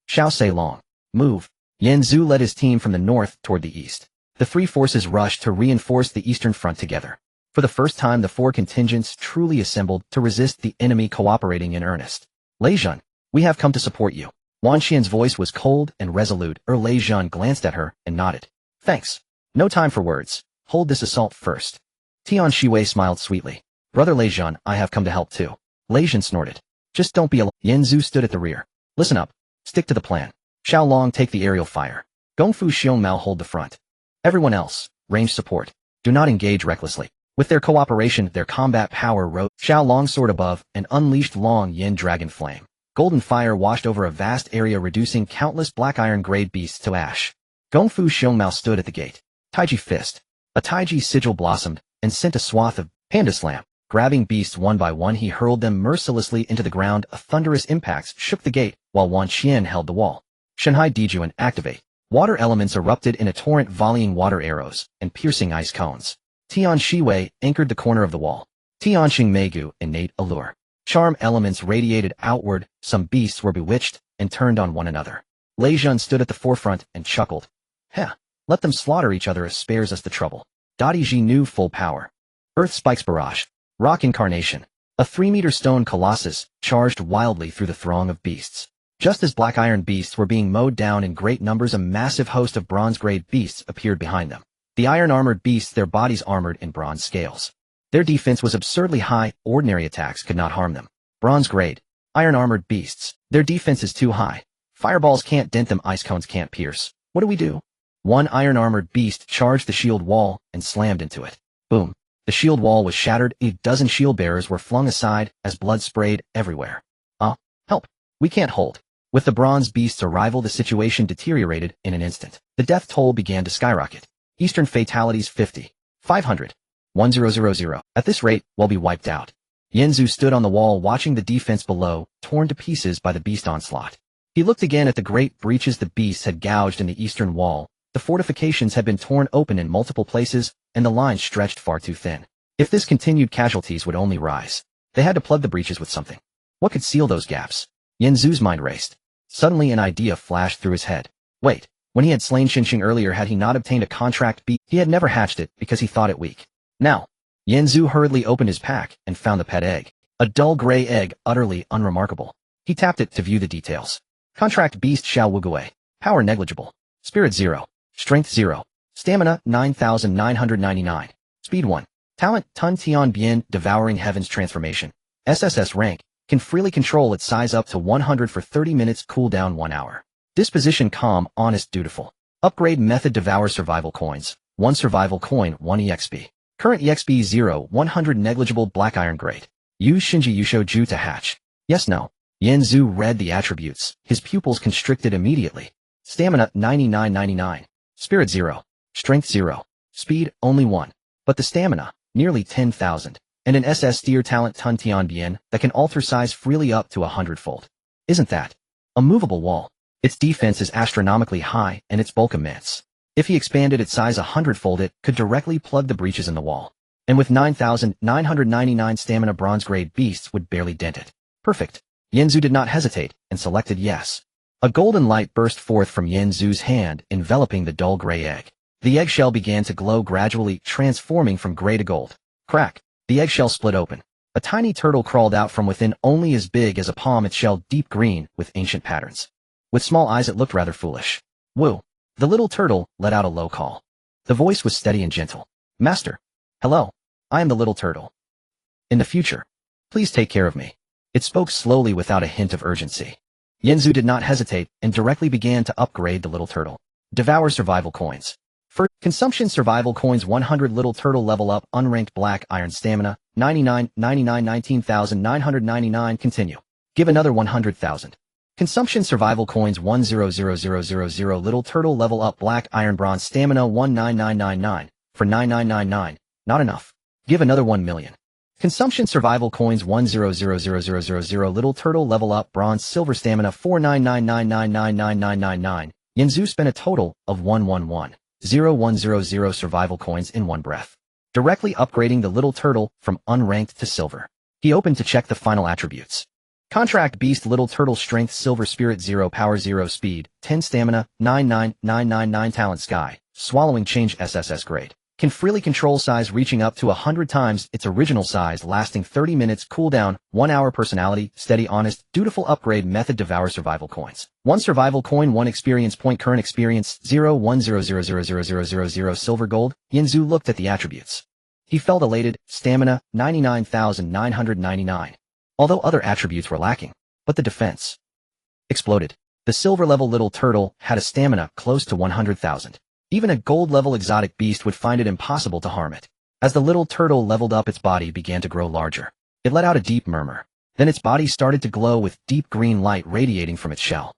Xiao Sei Long. Move. Yanzu led his team from the north toward the east. The three forces rushed to reinforce the eastern front together. For the first time, the four contingents truly assembled to resist the enemy, cooperating in earnest. Lei Zhen, we have come to support you. Wan Qian's voice was cold and resolute. Lei Zhen glanced at her and nodded. Thanks. No time for words. Hold this assault first. Tian Shiwei smiled sweetly. Brother Lei Zhen, I have come to help too. Lei Zhen snorted. Just don't be alone. Yanzu stood at the rear. Listen up. Stick to the plan. Xiao Long take the aerial fire. Gongfu Xiongmao hold the front. Everyone else, range support. Do not engage recklessly. With their cooperation, their combat power rose. Xiao Long soared above and unleashed Long Yin Dragon Flame. Golden fire washed over a vast area, reducing countless black iron-grade beasts to ash. Gongfu Xiongmao stood at the gate. Taiji fist. A Taiji sigil blossomed and sent a swath of panda slam. Grabbing beasts one by one, he hurled them mercilessly into the ground. A thunderous impact shook the gate, while Wan Qian held the wall. Shanghai Dijuan activate. Water elements erupted in a torrent, volleying water arrows and piercing ice cones. Tian Shiwei anchored the corner of the wall. Tianxing Meigu innate allure. Charm elements radiated outward. Some beasts were bewitched and turned on one another. Lei Zhen stood at the forefront and chuckled. Heh. Let them slaughter each other, as spares us the trouble. Dadi Ji knew full power. Earth Spikes Barrage. Rock Incarnation. A 3-meter stone colossus charged wildly through the throng of beasts. Just as black iron beasts were being mowed down in great numbers, a massive host of bronze-grade beasts appeared behind them. The iron-armored beasts, their bodies armored in bronze scales. Their defense was absurdly high, ordinary attacks could not harm them. Bronze-grade, iron-armored beasts, their defense is too high. Fireballs can't dent them, ice cones can't pierce. What do we do? One iron-armored beast charged the shield wall and slammed into it. Boom. The shield wall was shattered, a dozen shield bearers were flung aside as blood sprayed everywhere. Help. We can't hold. With the bronze beast's arrival, the situation deteriorated in an instant. The death toll began to skyrocket. Eastern fatalities 50. 500. 1000. At this rate, we'll be wiped out. Yanzu stood on the wall watching the defense below, torn to pieces by the beast onslaught. He looked again at the great breaches the beasts had gouged in the eastern wall. The fortifications had been torn open in multiple places, and the lines stretched far too thin. If this continued, casualties would only rise. They had to plug the breaches with something. What could seal those gaps? Yanzu's mind raced. Suddenly an idea flashed through his head. Wait, when he had slain Xinxing earlier, had he not obtained a contract beast? He had never hatched it because he thought it weak. Now, Yanzu hurriedly opened his pack and found the pet egg. A dull gray egg, utterly unremarkable. He tapped it to view the details. Contract beast Xiao Wugui. Power negligible. Spirit 0. Strength 0. Stamina 9,999. Speed 1. Talent Tun Tian Bien Devouring Heaven's Transformation. SSS rank. Can freely control its size up to 100 for 30 minutes, cooldown 1 hour. Disposition calm, honest, dutiful. Upgrade method Devour Survival Coins. 1 Survival Coin, 1 EXP. Current EXP 0, 100 negligible black iron grade. Use Shinji Yusho Ju to hatch. Yes, no. Yanzu read the attributes. His pupils constricted immediately. Stamina 9999. Spirit 0. Strength 0. Speed only 1. But the stamina, nearly 10,000. And an SS Steer talent Tun Tian Bien that can alter size freely up to 100-fold. Isn't that a movable wall? Its defense is astronomically high and its bulk immense. If he expanded its size 100-fold, it could directly plug the breaches in the wall. And with 9,999 stamina, bronze-grade beasts would barely dent it. Perfect. Yanzu did not hesitate and selected yes. A golden light burst forth from Yanzu's hand, enveloping the dull gray egg. The eggshell began to glow, gradually transforming from gray to gold. Crack. The eggshell split open. A tiny turtle crawled out from within, only as big as a palm, its shell deep green with ancient patterns. With small eyes, it looked rather foolish. Woo. The little turtle let out a low call. The voice was steady and gentle. Master. Hello. I am the little turtle. In the future, please take care of me. It spoke slowly without a hint of urgency. Yanzu did not hesitate and directly began to upgrade the little turtle. Devour Survival Coins. First, Consumption Survival Coins 100 Little Turtle level up, unranked black iron stamina, 99, 19,999. Continue. Give another 100,000. Consumption Survival Coins 100000 Little Turtle level up, black iron bronze stamina 19999. For 9999. Not enough. Give another 1 million. Consumption Survival Coins 100000 Little Turtle level up, bronze silver stamina 499999999. Yanzu spent a total of 111,0100 survival coins in one breath, directly upgrading the little turtle from unranked to silver. He opened to check the final attributes. Contract beast little turtle, strength silver, spirit 0, power 0, speed 10, stamina 99999, talent sky, swallowing change SSS grade. Can freely control size reaching up to 100 times its original size, lasting 30 minutes, cooldown 1 hour, personality steady, honest, dutiful, upgrade method Devour Survival Coins. 1 survival coin, 1 experience point, current experience 0, 1000000 silver gold. Yanzu looked at the attributes. He felt elated. Stamina 99,999. Although other attributes were lacking, but the defense exploded. The silver level little turtle had a stamina close to 100,000. Even a gold-level exotic beast would find it impossible to harm it. As the little turtle leveled up, its body began to grow larger. It let out a deep murmur. Then its body started to glow with deep green light radiating from its shell.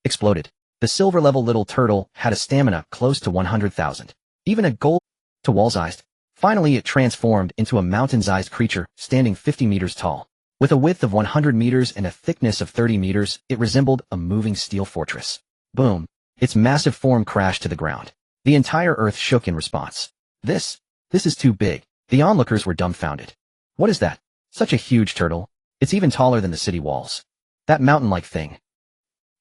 Exploded. The silver-level little turtle had a stamina close to 100,000. Even a gold to wall-sized. Finally, it transformed into a mountain-sized creature, standing 50 meters tall. With a width of 100 meters and a thickness of 30 meters, it resembled a moving steel fortress. Boom. Its massive form crashed to the ground. The entire earth shook in response. This is too big. The onlookers were dumbfounded. What is that? Such a huge turtle. It's even taller than the city walls. That mountain-like thing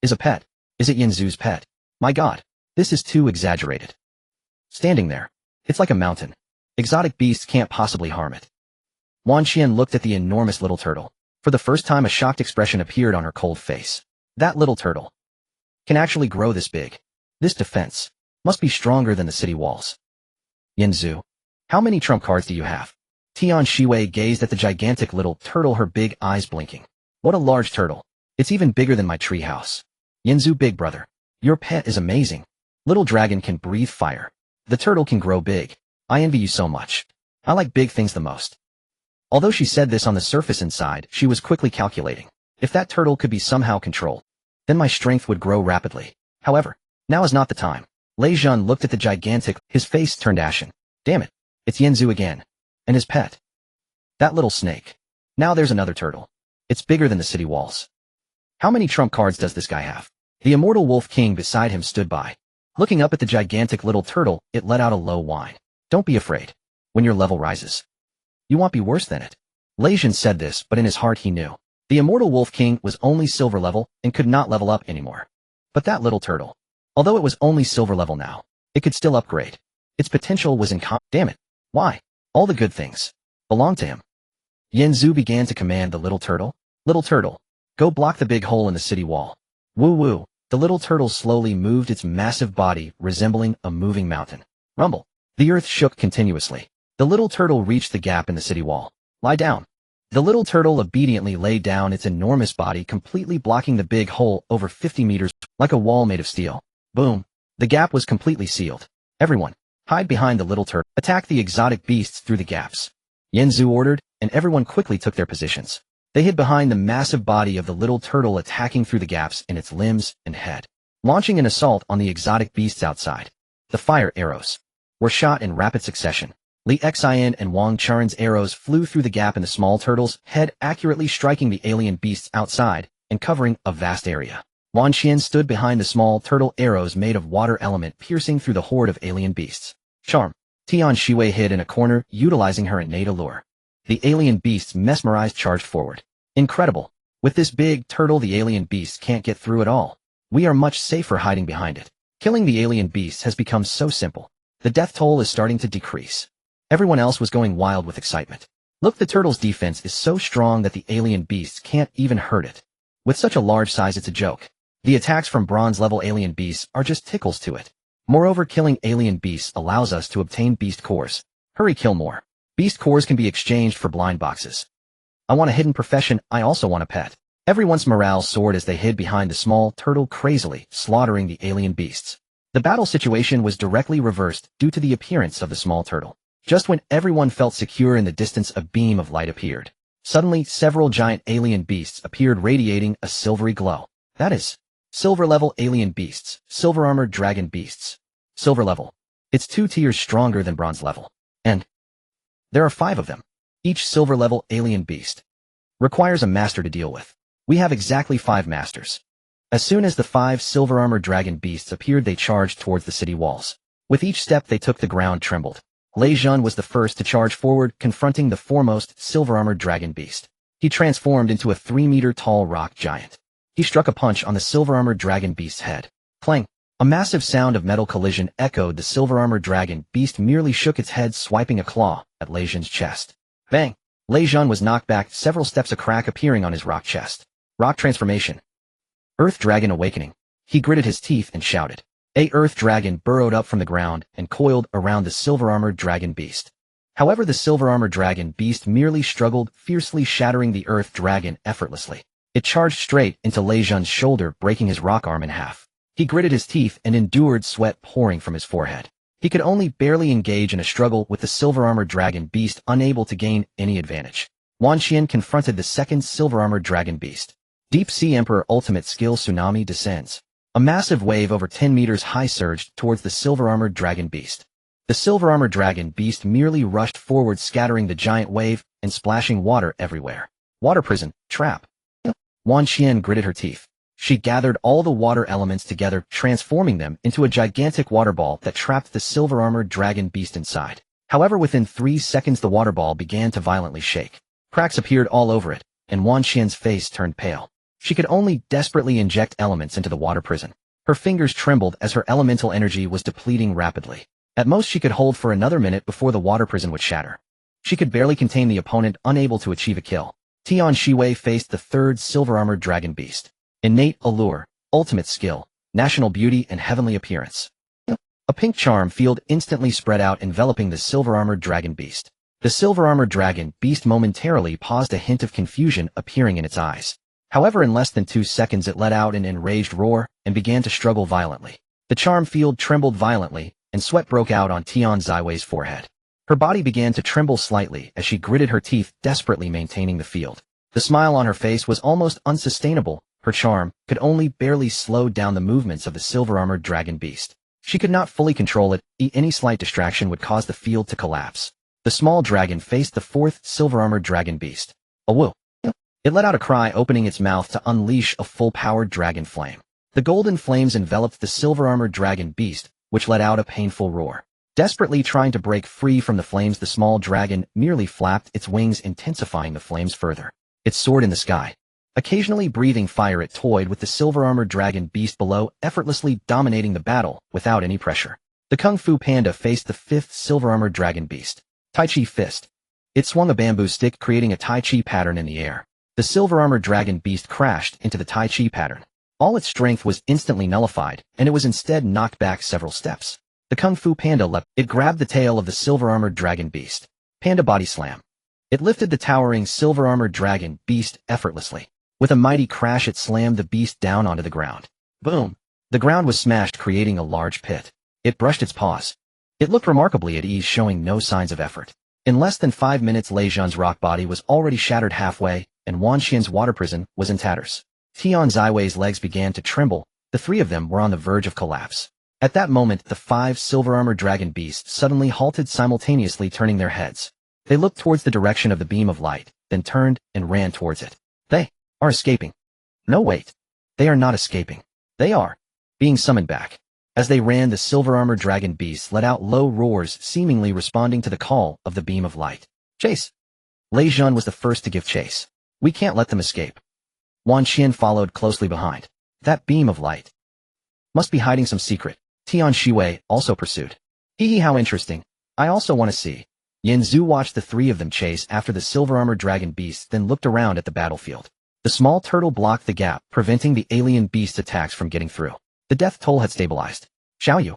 is a pet. Is it Yanzu's pet? My god, this is too exaggerated. Standing there, it's like a mountain. Exotic beasts can't possibly harm it. Wan Qian looked at the enormous little turtle. For the first time a shocked expression appeared on her cold face. That little turtle can actually grow this big. This defense must be stronger than the city walls. Yanzu, how many trump cards do you have? Tian Shiwei gazed at the gigantic little turtle, her big eyes blinking. What a large turtle. It's even bigger than my treehouse. Yanzu, big brother, your pet is amazing. Little dragon can breathe fire. The turtle can grow big. I envy you so much. I like big things the most. Although she said this on the surface, inside, she was quickly calculating. If that turtle could be somehow controlled, then my strength would grow rapidly. However, now is not the time. Lei Zhan looked at the gigantic, his face turned ashen. Damn it, it's Yanzu again. And his pet. That little snake. Now there's another turtle. It's bigger than the city walls. How many trump cards does this guy have? The immortal Wolf King beside him stood by. Looking up at the gigantic little turtle, it let out a low whine. Don't be afraid. When your level rises, you won't be worse than it. Lei Zhan said this, but in his heart he knew. The immortal Wolf King was only silver level and could not level up anymore. But that little turtle, although it was only silver level now, it could still upgrade. Its potential was damn it. Why? All the good things belonged to him. Yanzu began to command the little turtle. Little turtle, go block the big hole in the city wall. Woo woo. The little turtle slowly moved its massive body, resembling a moving mountain. Rumble. The earth shook continuously. The little turtle reached the gap in the city wall. Lie down. The little turtle obediently lay down, its enormous body completely blocking the big hole over 50 meters, like a wall made of steel. Boom. The gap was completely sealed. Everyone, hide behind the little turtle. Attack the exotic beasts through the gaps. Yanzu ordered, and everyone quickly took their positions. They hid behind the massive body of the little turtle, attacking through the gaps in its limbs and head, launching an assault on the exotic beasts outside. The fire arrows were shot in rapid succession. Li Xian and Wang Charen's arrows flew through the gap in the small turtle's head, accurately striking the alien beasts outside and covering a vast area. Wan Qian stood behind the small turtle, arrows made of water element piercing through the horde of alien beasts. Charm. Tian Shiwei hid in a corner, utilizing her innate allure. The alien beasts, mesmerized, charged forward. Incredible. With this big turtle, the alien beasts can't get through at all. We are much safer hiding behind it. Killing the alien beasts has become so simple. The death toll is starting to decrease. Everyone else was going wild with excitement. Look, the turtle's defense is so strong that the alien beasts can't even hurt it. With such a large size, it's a joke. The attacks from bronze-level alien beasts are just tickles to it. Moreover, killing alien beasts allows us to obtain beast cores. Hurry, kill more. Beast cores can be exchanged for blind boxes. I want a hidden profession, I also want a pet. Everyone's morale soared as they hid behind the small turtle, crazily slaughtering the alien beasts. The battle situation was directly reversed due to the appearance of the small turtle. Just when everyone felt secure in the distance, a beam of light appeared. Suddenly, several giant alien beasts appeared, radiating a silvery glow. That is silver-level alien beasts, silver-armored dragon beasts. Silver level. It's 2 tiers stronger than bronze level. And there are 5 of them. Each silver-level alien beast requires a master to deal with. We have exactly 5 masters. As soon as the 5 silver-armored dragon beasts appeared, they charged towards the city walls. With each step they took, the ground trembled. Lei Zhan was the first to charge forward, confronting the foremost silver-armored dragon beast. He transformed into a 3-meter-tall rock giant. He struck a punch on the silver-armored dragon beast's head. Clang! A massive sound of metal collision echoed. The silver-armored dragon beast merely shook its head, swiping a claw at Lei Zhan's chest. Bang! Lei Zhan was knocked back several steps, a crack appearing on his rock chest. Rock transformation. Earth Dragon awakening. He gritted his teeth and shouted. A Earth Dragon burrowed up from the ground and coiled around the silver-armored dragon beast. However, the silver-armored dragon beast merely struggled, fiercely shattering the Earth Dragon effortlessly. It charged straight into Lei Zhan's shoulder, breaking his rock arm in half. He gritted his teeth and endured, sweat pouring from his forehead. He could only barely engage in a struggle with the silver-armored dragon beast, unable to gain any advantage. Wan Qian confronted the second silver-armored dragon beast. Deep Sea Emperor ultimate skill tsunami descends. A massive wave over 10 meters high surged towards the silver-armored dragon beast. The silver-armored dragon beast merely rushed forward, scattering the giant wave and splashing water everywhere. Water prison, trap. Wan Qian gritted her teeth. She gathered all the water elements together, transforming them into a gigantic water ball that trapped the silver-armored dragon beast inside. However, within 3 seconds the water ball began to violently shake. Cracks appeared all over it, and Wan Qian's face turned pale. She could only desperately inject elements into the water prison. Her fingers trembled as her elemental energy was depleting rapidly. At most she could hold for another minute before the water prison would shatter. She could barely contain the opponent, unable to achieve a kill. Tian Shiwei faced the third silver-armored dragon beast. Innate allure, ultimate skill, national beauty and heavenly appearance. A pink charm field instantly spread out, enveloping the silver-armored dragon beast. The silver-armored dragon beast momentarily paused, a hint of confusion appearing in its eyes. However, in less than 2 seconds it let out an enraged roar and began to struggle violently. The charm field trembled violently, and sweat broke out on Tian Shiwei's forehead. Her body began to tremble slightly as she gritted her teeth, desperately maintaining the field. The smile on her face was almost unsustainable. Her charm could only barely slow down the movements of the silver-armored dragon beast. She could not fully control it. Any slight distraction would cause the field to collapse. The small dragon faced the fourth silver-armored dragon beast. A woo. It let out a cry, opening its mouth to unleash a full-powered dragon flame. The golden flames enveloped the silver-armored dragon beast, which let out a painful roar. Desperately trying to break free from the flames, the small dragon merely flapped its wings, intensifying the flames further. It soared in the sky. Occasionally breathing fire, it toyed with the silver-armored dragon beast below, effortlessly dominating the battle without any pressure. The Kung Fu Panda faced the fifth silver-armored dragon beast. Tai Chi Fist. It swung a bamboo stick, creating a Tai Chi pattern in the air. The silver-armored dragon beast crashed into the Tai Chi pattern. All its strength was instantly nullified, and it was instead knocked back several steps. The Kung Fu Panda leapt. It grabbed the tail of the silver-armored dragon beast. Panda Body Slam. It lifted the towering silver-armored dragon beast effortlessly. With a mighty crash, it slammed the beast down onto the ground. Boom! The ground was smashed, creating a large pit. It brushed its paws. It looked remarkably at ease, showing no signs of effort. In less than 5 minutes, Lei Zhan's rock body was already shattered halfway, and Wan Xian's water prison was in tatters. Tian Shiwei's legs began to tremble. The three of them were on the verge of collapse. At that moment, the 5 silver-armored dragon beasts suddenly halted, simultaneously turning their heads. They looked towards the direction of the beam of light, then turned and ran towards it. They are escaping. No, wait. They are not escaping. They are being summoned back. As they ran, the silver-armored dragon beasts let out low roars, seemingly responding to the call of the beam of light. Chase! Lei Zhan was the first to give chase. We can't let them escape. Wan Xian followed closely behind. That beam of light must be hiding some secret. Tian Shiwei also pursued. Hee, how interesting. I also want to see. Yin Zhu watched the three of them chase after the silver-armored dragon beasts, then looked around at the battlefield. The small turtle blocked the gap, preventing the alien beast's attacks from getting through. The death toll had stabilized. Xiaoyu.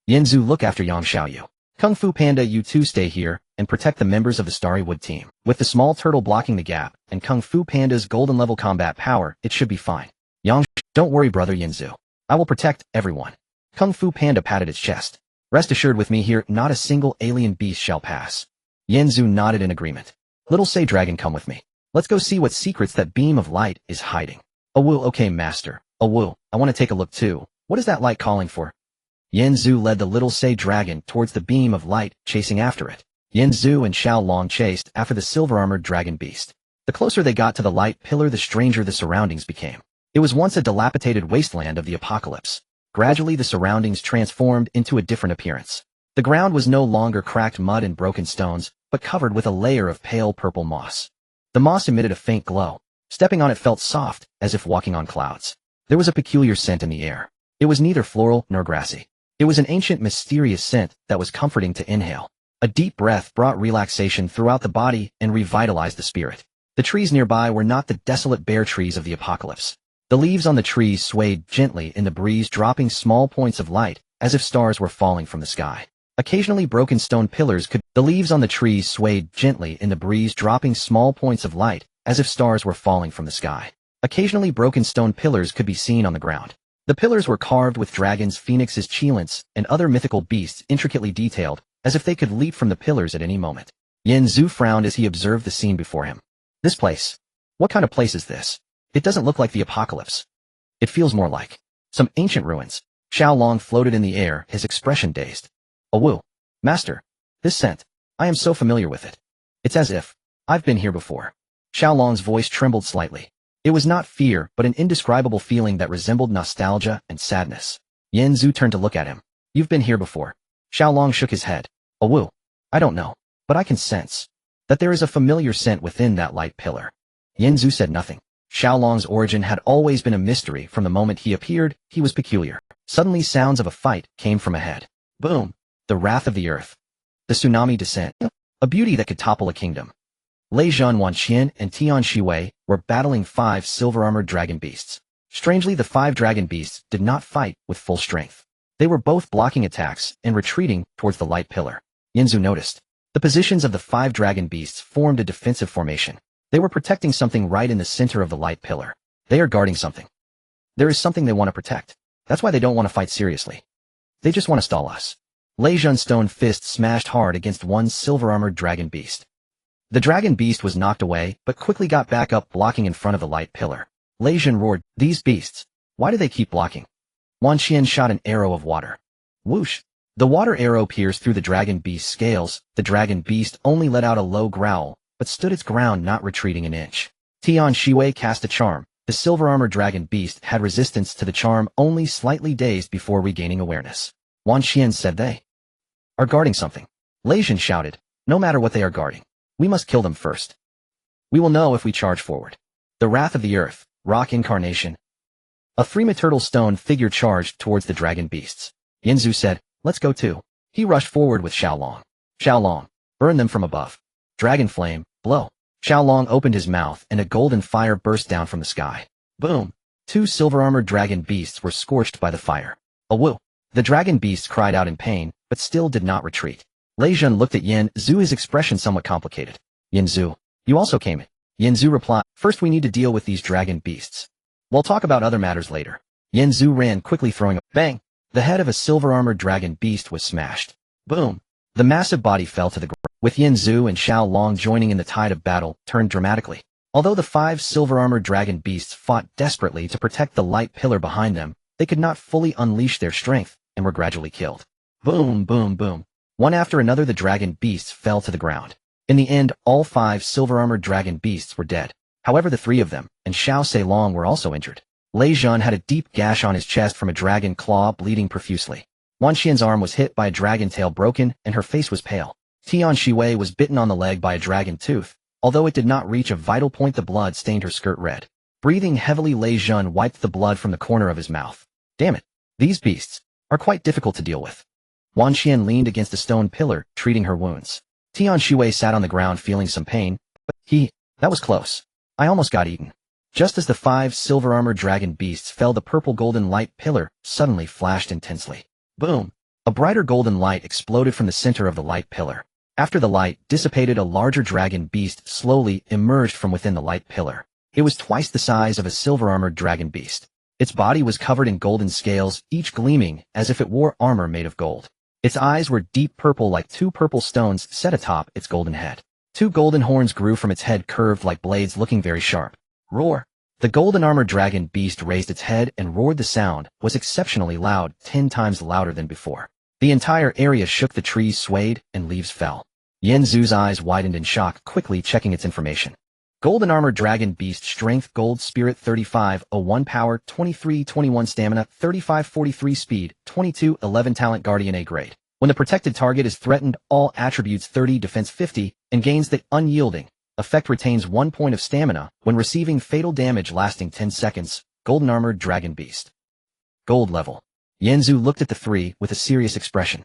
Yin Zhu, look after Yang Xiaoyu. Kung Fu Panda, you two stay here and protect the members of the Starry Wood team. With the small turtle blocking the gap and Kung Fu Panda's golden level combat power, it should be fine. Yang, don't worry, brother Yin Zhu. I will protect everyone. Kung Fu Panda patted its chest. Rest assured, with me here, not a single alien beast shall pass. Yin Zhu nodded in agreement. Little Say Dragon, come with me. Let's go see what secrets that beam of light is hiding. Awoo, okay, master. Awoo, I want to take a look too. What is that light calling for? Yin Zhu led the Little Say Dragon towards the beam of light, chasing after it. Yin Zhu and Xiao Long chased after the silver-armored dragon beast. The closer they got to the light pillar, the stranger the surroundings became. It was once a dilapidated wasteland of the apocalypse. Gradually, the surroundings transformed into a different appearance. The ground was no longer cracked mud and broken stones, but covered with a layer of pale purple moss. The moss emitted a faint glow. Stepping on it felt soft, as if walking on clouds. There was a peculiar scent in the air. It was neither floral nor grassy. It was an ancient, mysterious scent that was comforting to inhale. A deep breath brought relaxation throughout the body and revitalized the spirit. The trees nearby were not the desolate bare trees of the apocalypse. The leaves on the trees swayed gently in the breeze, dropping small points of light, as if stars were falling from the sky. Occasionally broken stone pillars could— The leaves on the trees swayed gently in the breeze, dropping small points of light, as if stars were falling from the sky. Occasionally broken stone pillars could be seen on the ground. The pillars were carved with dragons, phoenixes, cheilants, and other mythical beasts, intricately detailed, as if they could leap from the pillars at any moment. Yin Zhu frowned as he observed the scene before him. This place. What kind of place is this? It doesn't look like the apocalypse. It feels more like some ancient ruins. Xiao Long floated in the air, his expression dazed. Awoo. Master. This scent. I am so familiar with it. It's as if I've been here before. Xiao Long's voice trembled slightly. It was not fear, but an indescribable feeling that resembled nostalgia and sadness. Yin Zhu turned to look at him. You've been here before. Xiao Long shook his head. Awoo. I don't know, but I can sense that there is a familiar scent within that light pillar. Yin Zhu said nothing. Xiao Long's origin had always been a mystery. From the moment he appeared, he was peculiar. Suddenly sounds of a fight came from ahead. Boom. The wrath of the earth. The tsunami descent. A beauty that could topple a kingdom. Lei Zhan Wanqian and Tian Shiwei were battling 5 silver-armored dragon beasts. Strangely, the 5 dragon beasts did not fight with full strength. They were both blocking attacks and retreating towards the light pillar. Yanzu noticed. The positions of the 5 dragon beasts formed a defensive formation. They were protecting something right in the center of the light pillar. They are guarding something. There is something they want to protect. That's why they don't want to fight seriously. They just want to stall us. Lei Zhan's stone fist smashed hard against one silver-armored dragon beast. The dragon beast was knocked away, but quickly got back up, blocking in front of the light pillar. Lei Zhan roared, "These beasts! Why do they keep blocking?" Wanqian shot an arrow of water. Whoosh! The water arrow pierced through the dragon beast's scales. The dragon beast only let out a low growl, but stood its ground, not retreating an inch. Tian Shiwei cast a charm. The silver-armored dragon beast had resistance to the charm, only slightly dazed before regaining awareness. Wanqian said, "They are guarding something." Lei Zhan shouted, "No matter what they are guarding, we must kill them first. We will know if we charge forward." The Wrath of the Earth, Rock Incarnation. A 3-meter stone figure charged towards the dragon beasts. Yanzu said, "Let's go too." He rushed forward with Xiaolong. "Xiaolong, burn them from above." Dragon flame, blow. Xiaolong opened his mouth and a golden fire burst down from the sky. Boom! 2 silver-armored dragon beasts were scorched by the fire. A woo! The dragon beasts cried out in pain, but still did not retreat. Lei Zhan looked at Yanzu, his expression somewhat complicated. "Yanzu, you also came in." Yanzu replied, "First we need to deal with these dragon beasts. We'll talk about other matters later." Yanzu ran quickly, throwing a bang. The head of a silver-armored dragon beast was smashed. Boom! The massive body fell to the ground. With Yanzu and Xiaolong joining in, the tide of battle turned dramatically. Although the 5 silver-armored dragon beasts fought desperately to protect the light pillar behind them, they could not fully unleash their strength and were gradually killed. Boom, boom, boom. One after another, the dragon beasts fell to the ground. In the end, all 5 silver-armored dragon beasts were dead. However, the 3 of them and Xiao Ceilong were also injured. Lei Zhan had a deep gash on his chest from a dragon claw, bleeding profusely. Wanqian's arm was hit by a dragon tail, broken, and her face was pale. Tian Shiwei was bitten on the leg by a dragon tooth. Although it did not reach a vital point, the blood stained her skirt red. Breathing heavily, Lei Zhan wiped the blood from the corner of his mouth. "Damn it. These beasts are quite difficult to deal with." Wanqian leaned against a stone pillar, treating her wounds. Tian Shiwei sat on the ground, feeling some pain, but that was close. I almost got eaten. Just as the 5 silver-armored dragon beasts fell, the purple golden light pillar suddenly flashed intensely. Boom! A brighter golden light exploded from the center of the light pillar. After the light dissipated, a larger dragon beast slowly emerged from within the light pillar. It was twice the size of a silver-armored dragon beast. Its body was covered in golden scales, each gleaming as if it wore armor made of gold. Its eyes were deep purple, like 2 purple stones set atop its golden head. 2 golden horns grew from its head, curved like blades, looking very sharp. Roar! The golden-armored dragon beast raised its head and roared. The sound was exceptionally loud, 10 times louder than before. The entire area shook, the trees swayed, and leaves fell. Yanzu's eyes widened in shock, quickly checking its information. Golden-armored dragon beast strength, gold spirit 3501 power, 2321 stamina, 3543 speed, 2211 talent, guardian A grade. When the protected target is threatened, all attributes 30, defense 50, and gains the unyielding effect, retains 1 point of stamina when receiving fatal damage lasting 10 seconds. Golden-armored dragon beast. Gold level. Yanzu looked at the 3 with a serious expression.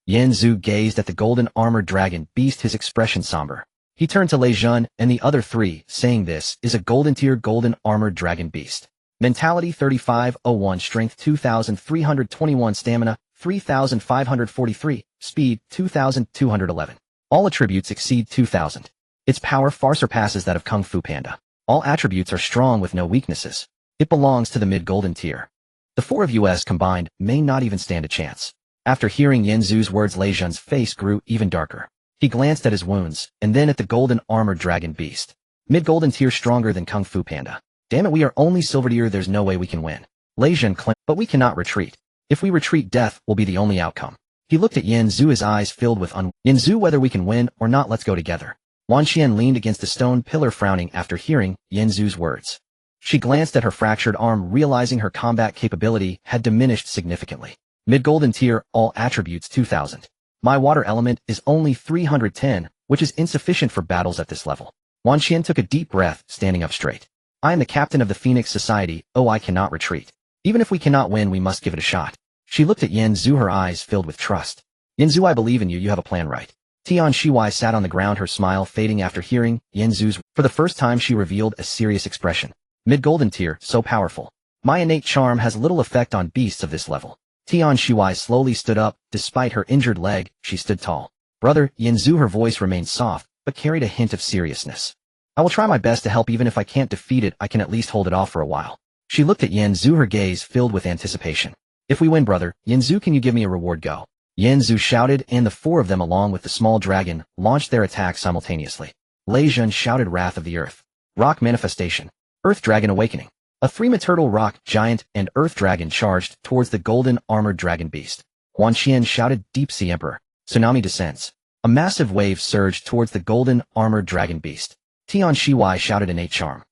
Yanzu gazed at the golden-armored dragon beast, his expression somber. He turned to Lei Zhan and the other 3, saying, "This is a golden-tier golden-armored dragon beast. Mentality 3501, strength 2321, stamina 3543, speed 2211. All attributes exceed 2000. Its power far surpasses that of Kung Fu Panda. All attributes are strong with no weaknesses. It belongs to the mid-golden tier. The 4 of us combined may not even stand a chance." After hearing Yanzu's words, Lei Zhan's face grew even darker. He glanced at his wounds, and then at the golden-armored dragon beast. Mid-golden tier, stronger than Kung Fu Panda. "Damn it, we are only silver tier, there's no way we can win." Lei Zhan claimed, "But we cannot retreat. If we retreat, death will be the only outcome." He looked at Yanzu, his eyes filled with Yanzu, whether we can win or not, let's go together." Wanqian leaned against the stone pillar, frowning after hearing Yanzu's words. She glanced at her fractured arm, realizing her combat capability had diminished significantly. Mid-golden tier, all attributes 2000. My water element is only 310, which is insufficient for battles at this level. Wanqian took a deep breath, standing up straight. "I am the captain of the Phoenix Society. Oh, I cannot retreat. Even if we cannot win, we must give it a shot." She looked at Yanzu, her eyes filled with trust. "Yanzu, I believe in you. You have a plan, right?" Tian Shiwai sat on the ground, her smile fading after hearing Yanzu's. For the first time she revealed a serious expression. Mid-golden tier, so powerful. My innate charm has little effect on beasts of this level. Tian Shiwai slowly stood up. Despite her injured leg, she stood tall. Brother, Yanzu, her voice remained soft, but carried a hint of seriousness. I will try my best to help. Even if I can't defeat it, I can at least hold it off for a while. She looked at Yanzu, her gaze filled with anticipation. If we win, brother, Yanzu, can you give me a reward? Go. Yanzu shouted, and the four of them along with the small dragon launched their attacks simultaneously. Lei Jun shouted, Wrath of the Earth. Rock Manifestation. Earth Dragon Awakening. A three-turtle rock giant and earth dragon charged towards the golden armored dragon beast. Huan Qian shouted, Deep Sea Emperor. Tsunami descends. A massive wave surged towards the golden armored dragon beast. Tian Shiwai shouted, Innate Charm.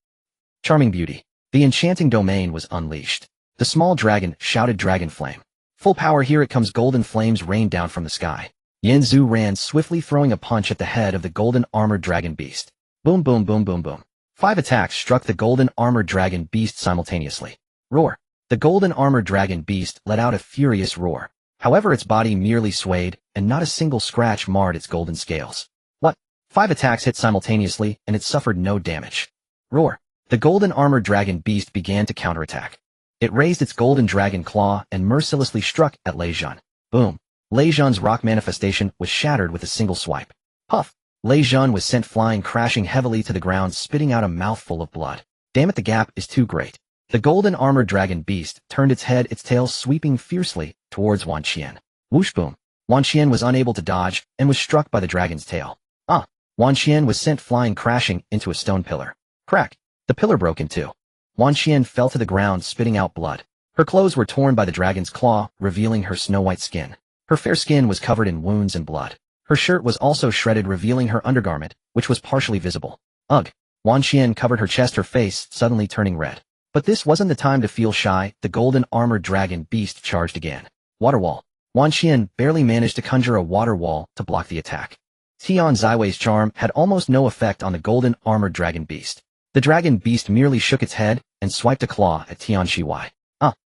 Charming Beauty. The enchanting domain was unleashed. The small dragon shouted, Dragon Flame. Full power, here it comes. Golden flames rained down from the sky. Yanzu ran swiftly, throwing a punch at the head of the golden armored dragon beast. Boom, boom, boom, boom, boom. 5 attacks struck the golden armored dragon beast simultaneously. Roar. The golden armored dragon beast let out a furious roar. However, its body merely swayed, and not a single scratch marred its golden scales. What? 5 attacks hit simultaneously, and it suffered no damage. Roar. The golden armored dragon beast began to counterattack. It raised its golden dragon claw and mercilessly struck at Lei Jun. Boom. Lei Jun's rock manifestation was shattered with a single swipe. Puff. Lei Jun was sent flying, crashing heavily to the ground, spitting out a mouthful of blood. Damn it, the gap is too great. The golden armored dragon beast turned its head, its tail sweeping fiercely towards Huan Qian. Whoosh, boom. Huan Qian was unable to dodge and was struck by the dragon's tail. Huan Qian was sent flying, crashing into a stone pillar. Crack. The pillar broke in two. Huan Qian fell to the ground, spitting out blood. Her clothes were torn by the dragon's claw, revealing her snow-white skin. Her fair skin was covered in wounds and blood. Her shirt was also shredded, revealing her undergarment, which was partially visible. Ugh. Huan Qian covered her chest, her face suddenly turning red. But this wasn't the time to feel shy. The golden armored dragon beast charged again. Water wall. Huan Qian barely managed to conjure a water wall to block the attack. Tian Ziwei's charm had almost no effect on the golden armored dragon beast. The dragon beast merely shook its head and swiped a claw at Tian Shiwai.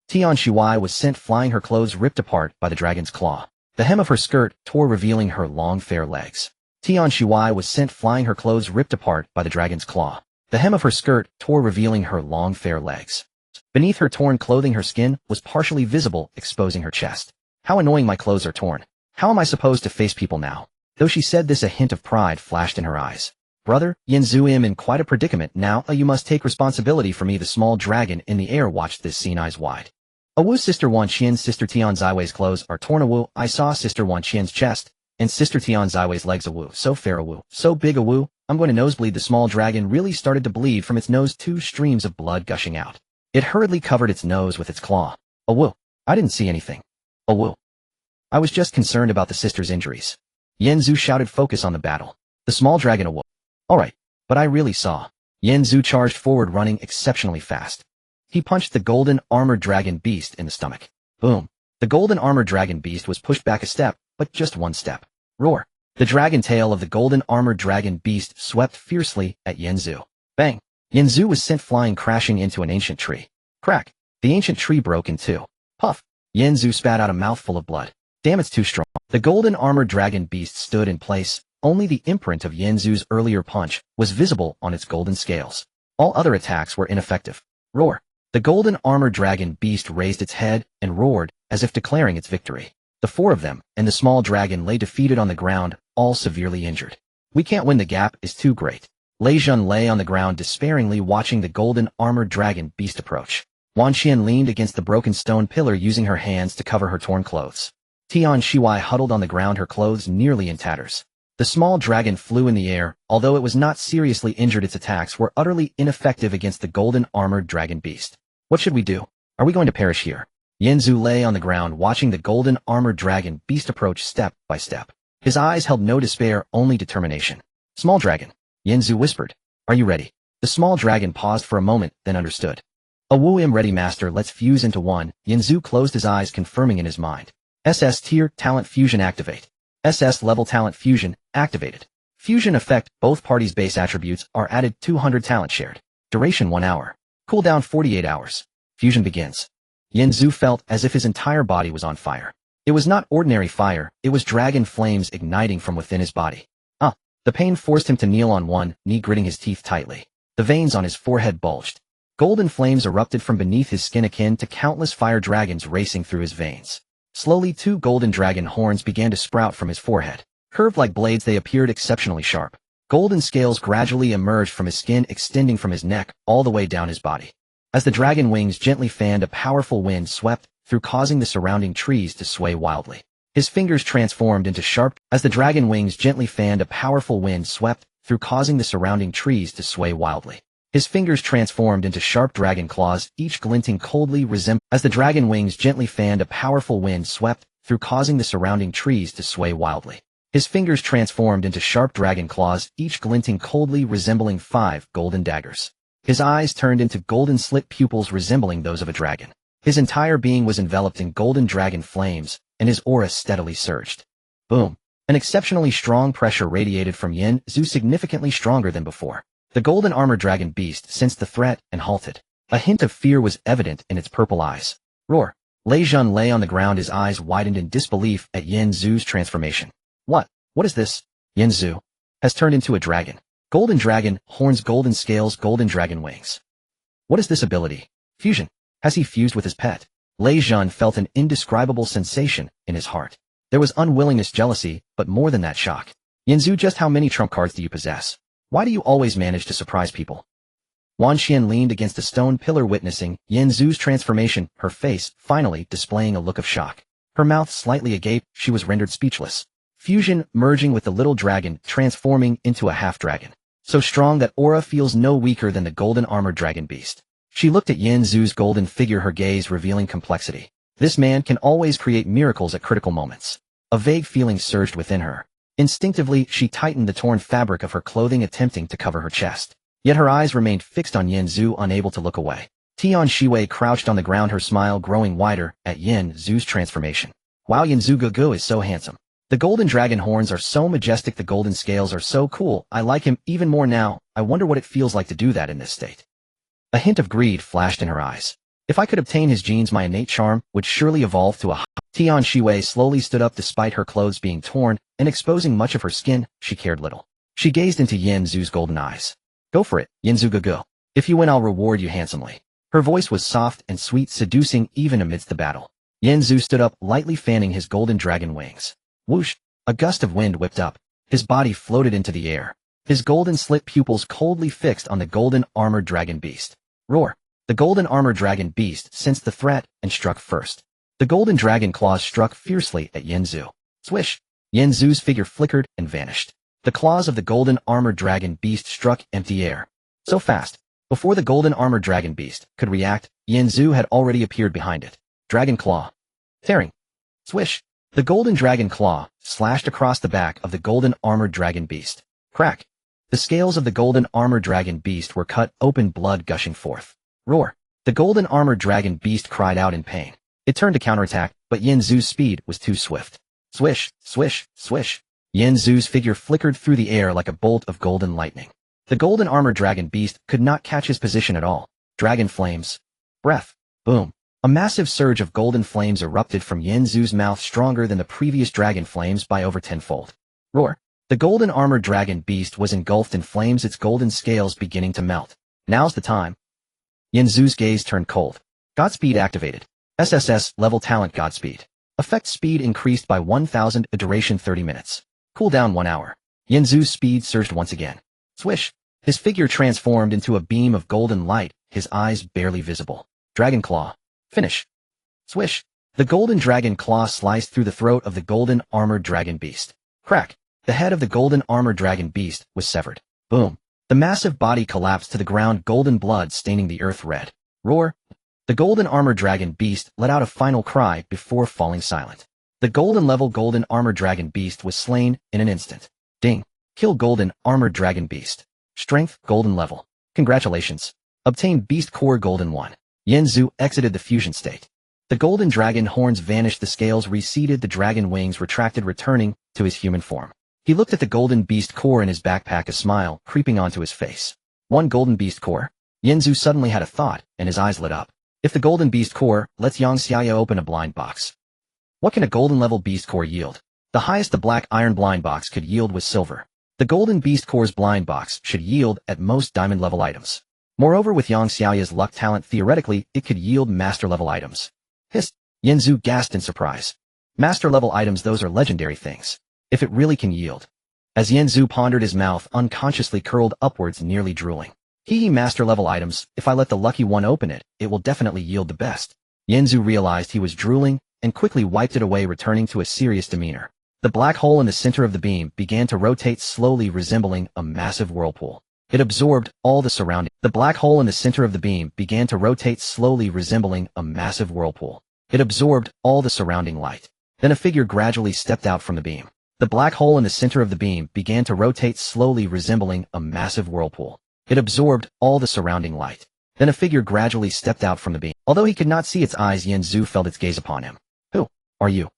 Tian Shiwai was sent flying, her clothes ripped apart by the dragon's claw. The hem of her skirt tore, revealing her long fair legs. Tian Shiwai was sent flying, her clothes ripped apart by the dragon's claw. The hem of her skirt tore, revealing her long fair legs. Beneath her torn clothing, her skin was partially visible, exposing her chest. How annoying, my clothes are torn. How am I supposed to face people now? Though she said this, a hint of pride flashed in her eyes. Brother, Yanzu, am in quite a predicament now. You must take responsibility for me. The small dragon in the air watched this scene, eyes wide. Awu, Sister Huan Qian's sister Tian Ziwei's clothes are torn. Awu, I saw Sister Huan Qian's chest and Sister Tian Ziwei's legs. Awu, so fair. Awu, so big. Awu, I'm going to nosebleed. The small dragon really started to bleed from its nose, 2 streams of blood gushing out. It hurriedly covered its nose with its claw. Awu, I didn't see anything. Awu, I was just concerned about the sister's injuries. Yanzu shouted, focus on the battle. The small dragon awoke. Alright, but I really saw. Yanzu charged forward, running exceptionally fast. He punched the golden armored dragon beast in the stomach. Boom. The golden armored dragon beast was pushed back a step, but just 1 step. Roar. The dragon tail of the golden armored dragon beast swept fiercely at Yanzu. Bang. Yanzu was sent flying, crashing into an ancient tree. Crack. The ancient tree broke in 2. Puff. Yanzu spat out a mouthful of blood. Damn, it's too strong. The golden armored dragon beast stood in place. Only the imprint of Yanzu's earlier punch was visible on its golden scales. All other attacks were ineffective. Roar. The golden armored dragon beast raised its head and roared as if declaring its victory. The 4 of them and the small dragon lay defeated on the ground, all severely injured. We can't win, the gap is too great. Lei Jun lay on the ground despairingly, watching the golden armored dragon beast approach. Huan Qian leaned against the broken stone pillar, using her hands to cover her torn clothes. Tian Shiwai huddled on the ground, her clothes nearly in tatters. The small dragon flew in the air. Although it was not seriously injured, its attacks were utterly ineffective against the golden armored dragon beast. What should we do? Are we going to perish here? Yanzu lay on the ground, watching the golden armored dragon beast approach step by step. His eyes held no despair, only determination. Small dragon. Yanzu whispered. Are you ready? The small dragon paused for a moment, then understood. Awu, am ready, master. Let's fuse into one. Yanzu closed his eyes, confirming in his mind. SS tier talent fusion activate. SS level talent fusion activated. Fusion effect. Both parties' base attributes are added. 200 talent shared. Duration 1 hour. Cooldown 48 hours. Fusion begins. Yanzu felt as if his entire body was on fire. It was not ordinary fire, it was dragon flames igniting from within his body. The pain forced him to kneel on one knee, gritting his teeth tightly. The veins on his forehead bulged. Golden flames erupted from beneath his skin, akin to countless fire dragons racing through his veins. Slowly, 2 golden dragon horns began to sprout from his forehead. Curved like blades, they appeared exceptionally sharp. Golden scales gradually emerged from his skin, extending from his neck all the way down his body. As the dragon wings gently fanned, a powerful wind swept through, causing the surrounding trees to sway wildly. His fingers transformed into sharp, as the dragon wings gently fanned, a powerful wind swept through, causing the surrounding trees to sway wildly. His fingers transformed into sharp dragon claws, each glinting coldly as the dragon wings gently fanned, a powerful wind swept through, causing the surrounding trees to sway wildly. His fingers transformed into sharp dragon claws, each glinting coldly, resembling 5 golden daggers. His eyes turned into golden slit pupils resembling those of a dragon. His entire being was enveloped in golden dragon flames, and his aura steadily surged. Boom! An exceptionally strong pressure radiated from Yin Zhu, significantly stronger than before. The golden armored dragon beast sensed the threat and halted. A hint of fear was evident in its purple eyes. Roar! Lei Zhun lay on the ground, his eyes widened in disbelief at Yin Zhu's transformation. What is this? Yin Zhu has turned into a dragon. Golden dragon, horns, golden scales, golden dragon wings. What is this ability? Fusion. Has he fused with his pet? Lei Zhun felt an indescribable sensation in his heart. There was unwillingness, jealousy, but more than that, shock. Yin Zhu, just how many trump cards do you possess? Why do you always manage to surprise people? Wan Xian leaned against a stone pillar witnessing Yin Zhu's transformation, her face finally displaying a look of shock. Her mouth slightly agape, she was rendered speechless. Fusion merging with the little dragon, transforming into a half-dragon. So strong that aura feels no weaker than the golden armored dragon beast. She looked at Yin Zhu's golden figure, her gaze revealing complexity. This man can always create miracles at critical moments. A vague feeling surged within her. Instinctively, she tightened the torn fabric of her clothing, attempting to cover her chest. Yet her eyes remained fixed on Yin Zhu, unable to look away. Tian Shiwei crouched on the ground, her smile growing wider at Yin Zhu's transformation. Wow, Yin Zhu Gugu is so handsome. The golden dragon horns are so majestic, the golden scales are so cool. I like him even more now. I wonder what it feels like to do that in this state. A hint of greed flashed in her eyes. If I could obtain his genes, my innate charm would surely evolve to a Tian Shiwei slowly stood up despite her clothes being torn and exposing much of her skin. She cared little. She gazed into Yin Zhu's golden eyes. Go for it, Yin Zhu Gugu. If you win, I'll reward you handsomely. Her voice was soft and sweet, seducing even amidst the battle. Yin Zhu stood up, lightly fanning his golden dragon wings. Whoosh! A gust of wind whipped up. His body floated into the air. His golden slit pupils coldly fixed on the golden armored dragon beast. Roar! The golden armored dragon beast sensed the threat and struck first. The golden dragon claws struck fiercely at Yin Zhu. Swish! Yin Zhu's figure flickered and vanished. The claws of the golden armored dragon beast struck empty air. So fast. Before the golden armored dragon beast could react, Yin Zhu had already appeared behind it. Dragon claw. Tearing. Swish! The golden dragon claw slashed across the back of the golden armored dragon beast. Crack! The scales of the golden armored dragon beast were cut open, blood gushing forth. Roar! The golden armored dragon beast cried out in pain. It turned to counterattack, but Yin Zhu's speed was too swift. Swish! Swish! Swish! Yin Zhu's figure flickered through the air like a bolt of golden lightning. The golden armored dragon beast could not catch his position at all. Dragon flames. Breath. Boom. A massive surge of golden flames erupted from Yin Zhu's mouth, stronger than the previous dragon flames by over 10-fold. Roar! The golden armored dragon beast was engulfed in flames, its golden scales beginning to melt. Now's the time. Yin Zhu's gaze turned cold. Godspeed activated. SSS level talent Godspeed. Effect speed increased by 1000, a duration 30 minutes. Cooldown 1 hour. Yin Zhu's speed surged once again. Swish! His figure transformed into a beam of golden light, his eyes barely visible. Dragon claw. Finish. Swish! The golden dragon claw sliced through the throat of the golden armored dragon beast. Crack! The head of the golden armored dragon beast was severed. Boom! The massive body collapsed to the ground, golden blood staining the earth red. Roar! The golden armored dragon beast let out a final cry before falling silent. The golden level golden armored dragon beast was slain in an instant. Ding! Kill golden armored dragon beast. Strength golden level. Congratulations. Obtain beast core golden 1. Yin Zhu exited the fusion state. The golden dragon horns vanished, the scales receded, the dragon wings retracted, returning to his human form. He looked at the golden beast core in his backpack, a smile creeping onto his face. 1 golden beast core? Yin Zhu suddenly had a thought, and his eyes lit up. If the golden beast core lets Yang Xiaoya open a blind box. What can a golden level beast core yield? The highest the black iron blind box could yield was silver. The golden beast core's blind box should yield at most diamond level items. Moreover, with Yang Xiaoya's luck talent, theoretically, it could yield master level items. Hissed. Yanzu gasped in surprise. Master level items, those are legendary things. If it really can yield. As Yanzu pondered, his mouth unconsciously curled upwards, nearly drooling. Master level items, if I let the lucky one open it, it will definitely yield the best. Yanzu realized he was drooling, and quickly wiped it away, returning to a serious demeanor. The black hole in the center of the beam began to rotate slowly, resembling a massive whirlpool. It absorbed all the surrounding. The black hole in the center of the beam began to rotate slowly, resembling a massive whirlpool. It absorbed all the surrounding light. Then a figure gradually stepped out from the beam. The black hole in the center of the beam began to rotate slowly, resembling a massive whirlpool. It absorbed all the surrounding light. Then a figure gradually stepped out from the beam. Although he could not see its eyes, Yanzu felt its gaze upon him. Who are you?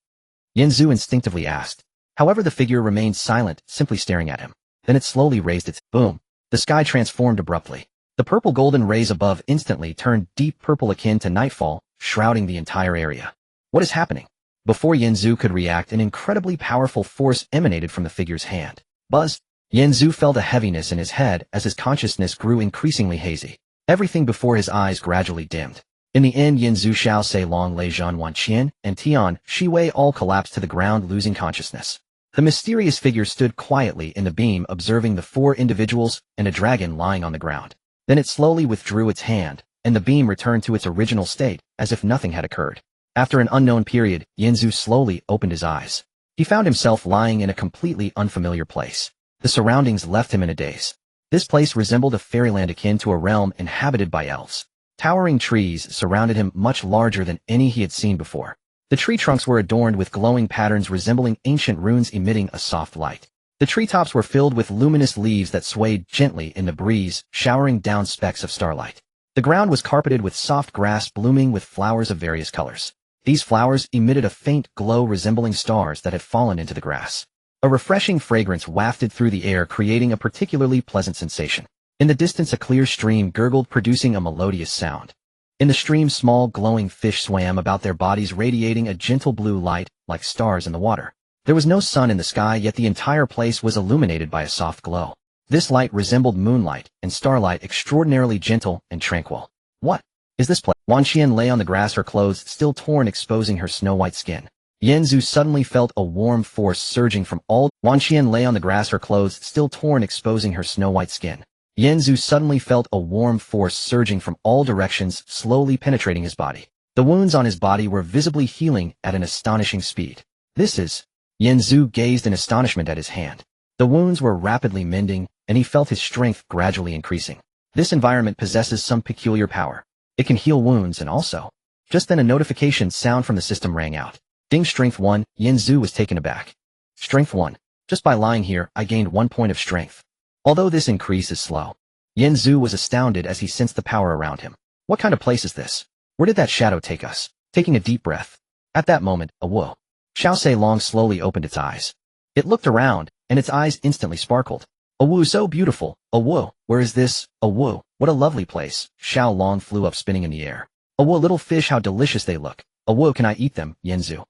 Yanzu instinctively asked. However, the figure remained silent, simply staring at him. Then it slowly raised its boom. The sky transformed abruptly. The purple golden rays above instantly turned deep purple akin to nightfall, shrouding the entire area. What is happening? Before Yanzu could react, an incredibly powerful force emanated from the figure's hand. Buzz! Yanzu felt a heaviness in his head as his consciousness grew increasingly hazy. Everything before his eyes gradually dimmed. In the end, Yanzu, Xiao Se Long, Lei Zhan Wanqian, and Tian Shiwei all collapsed to the ground, losing consciousness. The mysterious figure stood quietly in the beam, observing the 4 individuals and a dragon lying on the ground. Then it slowly withdrew its hand, and the beam returned to its original state, as if nothing had occurred. After an unknown period, Yanzu slowly opened his eyes. He found himself lying in a completely unfamiliar place. The surroundings left him in a daze. This place resembled a fairyland akin to a realm inhabited by elves. Towering trees surrounded him, much larger than any he had seen before. The tree trunks were adorned with glowing patterns resembling ancient runes emitting a soft light. The treetops were filled with luminous leaves that swayed gently in the breeze, showering down specks of starlight. The ground was carpeted with soft grass blooming with flowers of various colors. These flowers emitted a faint glow resembling stars that had fallen into the grass. A refreshing fragrance wafted through the air, creating a particularly pleasant sensation. In the distance, a clear stream gurgled, producing a melodious sound. In the stream, small glowing fish swam about, their bodies radiating a gentle blue light, like stars in the water. There was no sun in the sky, yet the entire place was illuminated by a soft glow. This light resembled moonlight and starlight, extraordinarily gentle and tranquil. What is this place? Wanqian lay on the grass, her clothes still torn, exposing her snow-white skin. Yanzu suddenly felt a warm force surging from all. Wanqian lay on the grass, her clothes still torn, exposing her snow-white skin. Yanzu suddenly felt a warm force surging from all directions, slowly penetrating his body. The wounds on his body were visibly healing at an astonishing speed. This is... Yanzu gazed in astonishment at his hand. The wounds were rapidly mending, and he felt his strength gradually increasing. This environment possesses some peculiar power. It can heal wounds, and also... Just then a notification sound from the system rang out. Ding, strength 1, Yanzu was taken aback. Strength 1. Just by lying here, I gained 1 point of strength. Although this increase is slow. Yanzu was astounded as he sensed the power around him. What kind of place is this? Where did that shadow take us? Taking a deep breath. At that moment, a whoa. Xiao Se Long slowly opened its eyes. It looked around, and its eyes instantly sparkled. A woo, so beautiful. A woo, where is this? A woo, what a lovely place. Xiao Long flew up, spinning in the air. A woo, little fish, how delicious they look. A woo, can I eat them? Yanzu.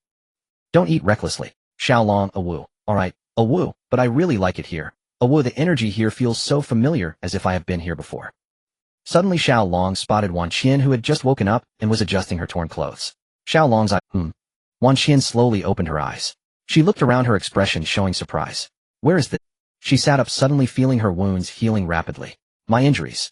Don't eat recklessly. Xiao Long, a woo. Alright, a woo, but I really like it here. A woo, the energy here feels so familiar, as if I have been here before. Suddenly Xiao Long spotted Wanqian, who had just woken up and was adjusting her torn clothes. Xiao Long's eye, Wanqian slowly opened her eyes. She looked around, her expression showing surprise. Where is this? She sat up, suddenly feeling her wounds healing rapidly. My injuries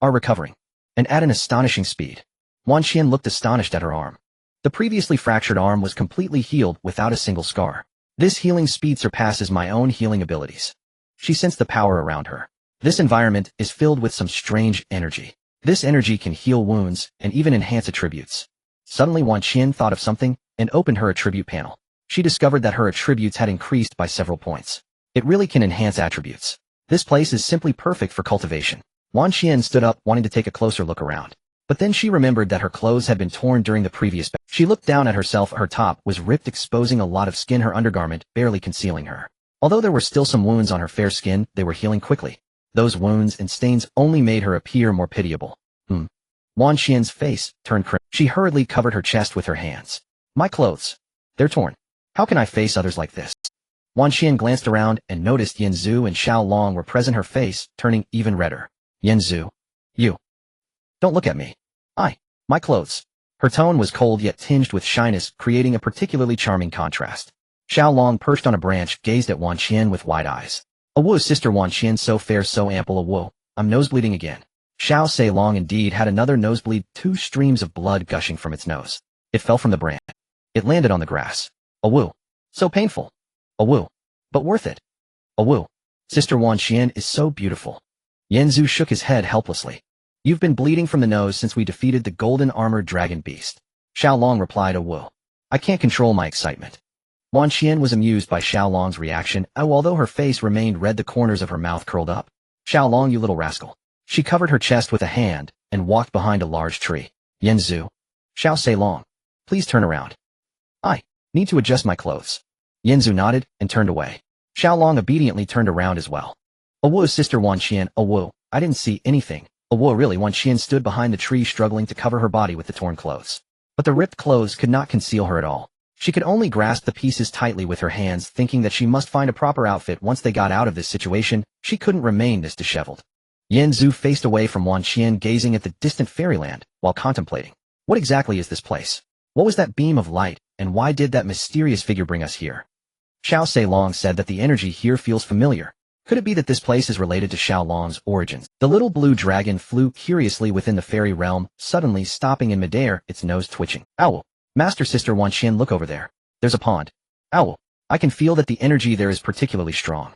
are recovering, and at an astonishing speed. Wanqian looked astonished at her arm. The previously fractured arm was completely healed without a single scar. This healing speed surpasses my own healing abilities. She sensed the power around her. This environment is filled with some strange energy. This energy can heal wounds and even enhance attributes. Suddenly Wanqian thought of something and opened her attribute panel. She discovered that her attributes had increased by several points. It really can enhance attributes. This place is simply perfect for cultivation. Wanqian stood up, wanting to take a closer look around. But then she remembered that her clothes had been torn during the previous battle. She looked down at herself. Her top was ripped, exposing a lot of skin, her undergarment barely concealing her. Although there were still some wounds on her fair skin, they were healing quickly. Those wounds and stains only made her appear more pitiable. Wanqian's face turned crimson. She hurriedly covered her chest with her hands. My clothes. They're torn. How can I face others like this? Wan Qian glanced around and noticed Yin Zhu and Xiao Long were present, her face turning even redder. Yin Zhu. You. Don't look at me. My clothes. Her tone was cold yet tinged with shyness, creating a particularly charming contrast. Xiao Long, perched on a branch, gazed at Wan Qian with wide eyes. Awoo, sister Wan Qian, so fair, so ample, awoo. I'm nosebleeding again. Xiao Se Long indeed had another nosebleed, 2 streams of blood gushing from its nose. It fell from the branch. It landed on the grass. Awoo. So painful. Awoo. But worth it. Awoo. Sister Wan Qian is so beautiful. Yin Zhu shook his head helplessly. You've been bleeding from the nose since we defeated the golden armored dragon beast. Xiao Long replied, awoo. I can't control my excitement. Wan Qian was amused by Xiao Long's reaction, although her face remained red, the corners of her mouth curled up. Xiao Long, you little rascal. She covered her chest with a hand and walked behind a large tree. Yin Zhu. Xiao Se Long. Please turn around. I need to adjust my clothes. Yin Zhu nodded and turned away. Xiao Long obediently turned around as well. Awoo, sister Wan Qian, awoo. I didn't see anything. Awoo, really? Wan Qian stood behind the tree, struggling to cover her body with the torn clothes. But the ripped clothes could not conceal her at all. She could only grasp the pieces tightly with her hands, thinking that she must find a proper outfit once they got out of this situation. She couldn't remain this disheveled. Yin Zhu faced away from Wan Qian, gazing at the distant fairyland while contemplating. What exactly is this place? What was that beam of light, and why did that mysterious figure bring us here? Xiao Se Long said that the energy here feels familiar. Could it be that this place is related to Xiao Long's origins? The little blue dragon flew curiously within the fairy realm, suddenly stopping in midair, its nose twitching. Owl. Master, sister Wan Qian, look over there. There's a pond. Owl. I can feel that the energy there is particularly strong.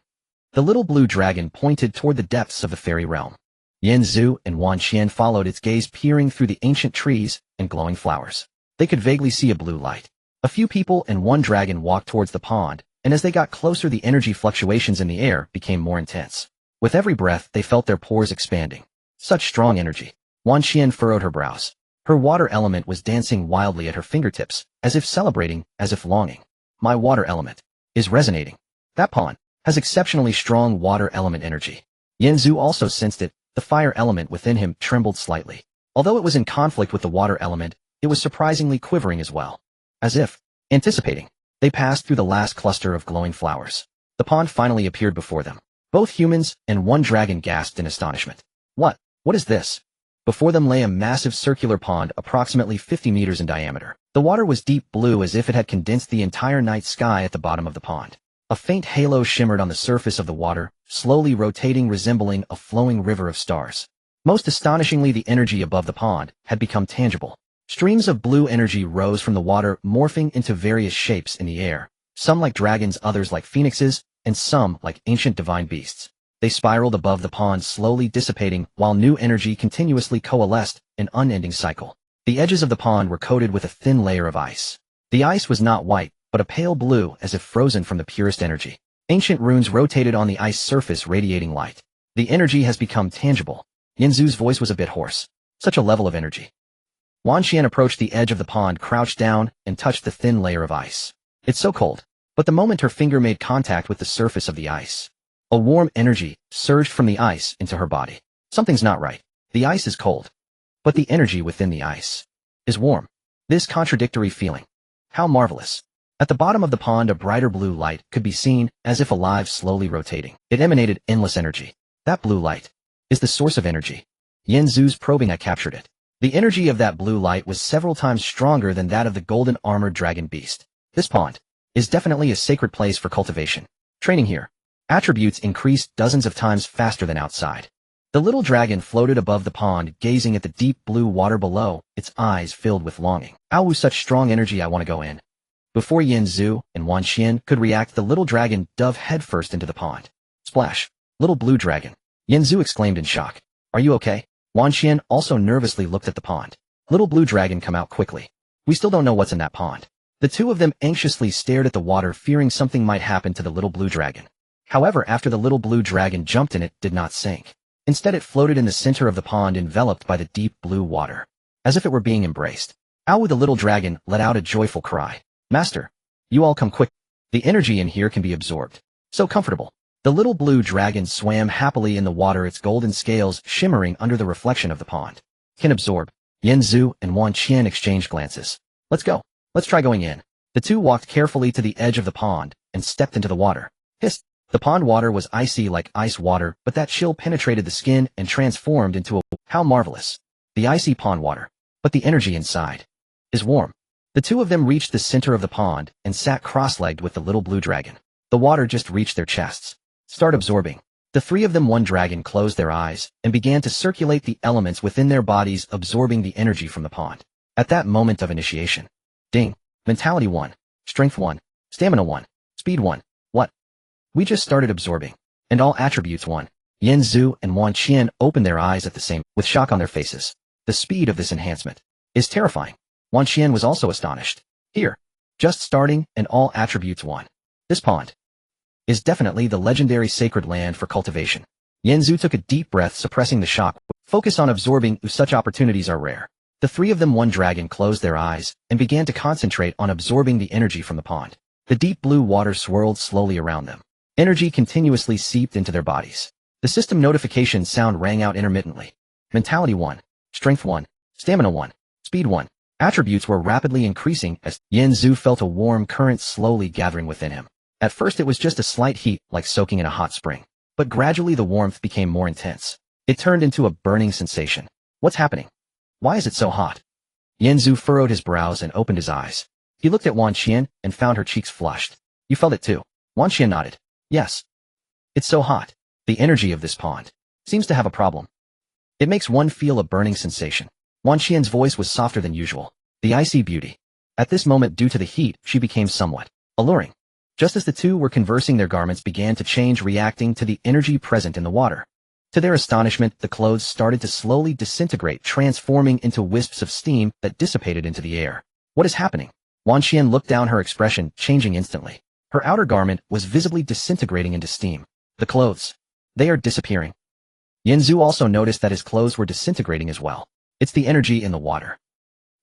The little blue dragon pointed toward the depths of the fairy realm. Yin Zhu and Wan Qian followed its gaze, peering through the ancient trees and glowing flowers. They could vaguely see a blue light. A few people and one dragon walked towards the pond, and as they got closer, the energy fluctuations in the air became more intense. With every breath, they felt their pores expanding. Such strong energy. Wan Qian furrowed her brows. Her water element was dancing wildly at her fingertips, as if celebrating, as if longing. My water element is resonating. That pond has exceptionally strong water element energy. Yin Zhu also sensed it. The fire element within him trembled slightly. Although it was in conflict with the water element, it was surprisingly quivering as well. As if anticipating. They passed through the last cluster of glowing flowers. The pond finally appeared before them. Both humans and one dragon gasped in astonishment. What is this? Before them lay a massive circular pond approximately 50 meters in diameter. The water was deep blue, as if it had condensed the entire night sky at the bottom of the pond. A faint halo shimmered on the surface of the water, slowly rotating, resembling a flowing river of stars. Most astonishingly, the energy above the pond had become tangible. Streams of blue energy rose from the water, morphing into various shapes in the air, some like dragons, others like phoenixes, and some like ancient divine beasts. They spiraled above the pond, slowly dissipating, while new energy continuously coalesced, an unending cycle. The edges of the pond were coated with a thin layer of ice. The ice was not white, but a pale blue, as if frozen from the purest energy. Ancient runes rotated on the ice surface, radiating light. The energy has become tangible. Yin Zhu's voice was a bit hoarse. Such a level of energy. Wan Qian approached the edge of the pond, crouched down, and touched the thin layer of ice. It's so cold. But the moment her finger made contact with the surface of the ice, a warm energy surged from the ice into her body. Something's not right. The ice is cold, but the energy within the ice is warm. This contradictory feeling. How marvelous. At the bottom of the pond, a brighter blue light could be seen, as if alive, slowly rotating. It emanated endless energy. That blue light is the source of energy. Yin Zhu's probing eye captured it. The energy of that blue light was several times stronger than that of the golden armored dragon beast. This pond is definitely a sacred place for cultivation. Training here. Attributes increased dozens of times faster than outside. The little dragon floated above the pond, gazing at the deep blue water below, its eyes filled with longing. Ow, such strong energy, I want to go in. Before Yin Zhu and Wan Qian could react, the little dragon dove headfirst into the pond. Splash. Little blue dragon. Yin Zhu exclaimed in shock. Are you okay? Wan Qian also nervously looked at the pond. Little blue dragon, come out quickly. We still don't know what's in that pond. The two of them anxiously stared at the water, fearing something might happen to the little blue dragon. However, after the little blue dragon jumped in, it did not sink. Instead, it floated in the center of the pond, enveloped by the deep blue water, as if it were being embraced. Ow, the little dragon let out a joyful cry. Master, you all come quick. The energy in here can be absorbed. So comfortable. The little blue dragon swam happily in the water, its golden scales shimmering under the reflection of the pond. Can absorb. Yin Zhu and Wan Qian exchanged glances. Let's go. Let's try going in. The two walked carefully to the edge of the pond and stepped into the water. Hiss! The pond water was icy like ice water, but that chill penetrated the skin and transformed into a... How marvelous! The icy pond water. But the energy inside is warm. The two of them reached the center of the pond and sat cross-legged with the little blue dragon. The water just reached their chests. Start absorbing. The three of them, one dragon, closed their eyes and began to circulate the elements within their bodies, absorbing the energy from the pond. At that moment of initiation. Ding. Mentality 1. Strength 1. Stamina 1. Speed 1. What? We just started absorbing. And all attributes 1. Yan Zhu and Wan Qian opened their eyes at the same, with shock on their faces. The speed of this enhancement is terrifying. Wan Qian was also astonished. Here. Just starting and all attributes 1. This pond is definitely the legendary sacred land for cultivation. Yan Zhu took a deep breath, suppressing the shock. Focus on absorbing. Such opportunities are rare. The three of them, one dragon, closed their eyes and began to concentrate on absorbing the energy from the pond. The deep blue water swirled slowly around them. Energy continuously seeped into their bodies. The system notification sound rang out intermittently. Mentality 1. Strength 1. Stamina 1. Speed 1. Attributes were rapidly increasing as Yan Zhu felt a warm current slowly gathering within him. At first it was just a slight heat, like soaking in a hot spring. But gradually the warmth became more intense. It turned into a burning sensation. What's happening? Why is it so hot? Yan Zhu furrowed his brows and opened his eyes. He looked at Wan Qian and found her cheeks flushed. You felt it too? Wan Qian nodded. Yes. It's so hot. The energy of this pond seems to have a problem. It makes one feel a burning sensation. Wan Qian's voice was softer than usual. The icy beauty. At this moment, due to the heat, she became somewhat alluring. Just as the two were conversing, their garments began to change, reacting to the energy present in the water. To their astonishment, the clothes started to slowly disintegrate, transforming into wisps of steam that dissipated into the air. What is happening? Wan Qian looked down, her expression changing instantly. Her outer garment was visibly disintegrating into steam. The clothes. They are disappearing. Yan Zhu also noticed that his clothes were disintegrating as well. It's the energy in the water.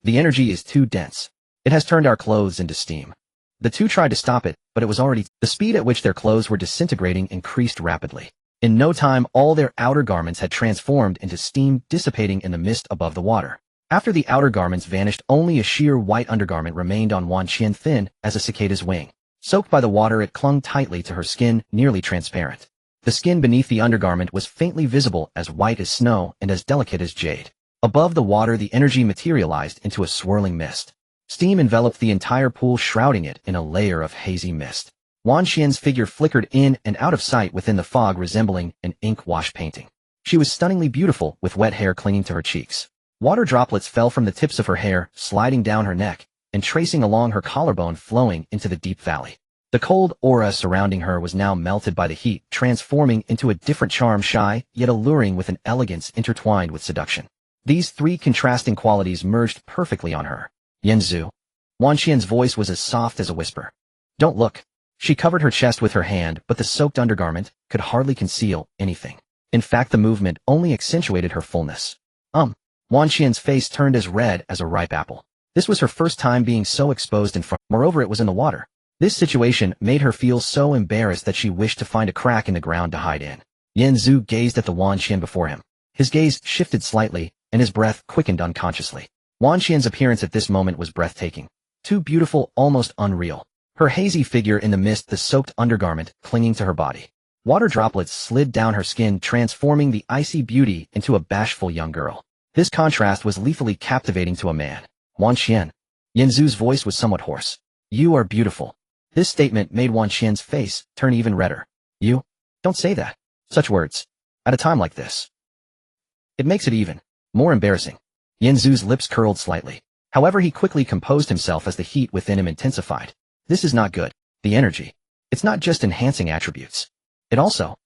The energy is too dense. It has turned our clothes into steam. The two tried to stop it, but it was already... The speed at which their clothes were disintegrating increased rapidly. In no time, all their outer garments had transformed into steam, dissipating in the mist above the water. After the outer garments vanished, only a sheer white undergarment remained on Wan Qian, thin as a cicada's wing. Soaked by the water, it clung tightly to her skin, nearly transparent. The skin beneath the undergarment was faintly visible, as white as snow and as delicate as jade. Above the water, the energy materialized into a swirling mist. Steam enveloped the entire pool, shrouding it in a layer of hazy mist. Wan Qian's figure flickered in and out of sight within the fog, resembling an ink-wash painting. She was stunningly beautiful, with wet hair clinging to her cheeks. Water droplets fell from the tips of her hair, sliding down her neck, and tracing along her collarbone, flowing into the deep valley. The cold aura surrounding her was now melted by the heat, transforming into a different charm, shy, yet alluring, with an elegance intertwined with seduction. These three contrasting qualities merged perfectly on her. Yan Zhu. Wan Qian's voice was as soft as a whisper. Don't look. She covered her chest with her hand, but the soaked undergarment could hardly conceal anything. In fact, the movement only accentuated her fullness. Wan Qian's face turned as red as a ripe apple. This was her first time being so exposed in front. Moreover, it was in the water. This situation made her feel so embarrassed that she wished to find a crack in the ground to hide in. Yan Zhu gazed at the Wan Qian before him. His gaze shifted slightly, and his breath quickened unconsciously. Wan Qian's appearance at this moment was breathtaking. Too beautiful, almost unreal. Her hazy figure in the mist, the soaked undergarment clinging to her body. Water droplets slid down her skin, transforming the icy beauty into a bashful young girl. This contrast was lethally captivating to a man. Wan Qian. Yan Zhu's voice was somewhat hoarse. You are beautiful. This statement made Wan Qian's face turn even redder. You? Don't say that. Such words. At a time like this. It makes it even more embarrassing. Yan Zhu's lips curled slightly. However, he quickly composed himself as the heat within him intensified. This is not good. The energy. It's not just enhancing attributes. It also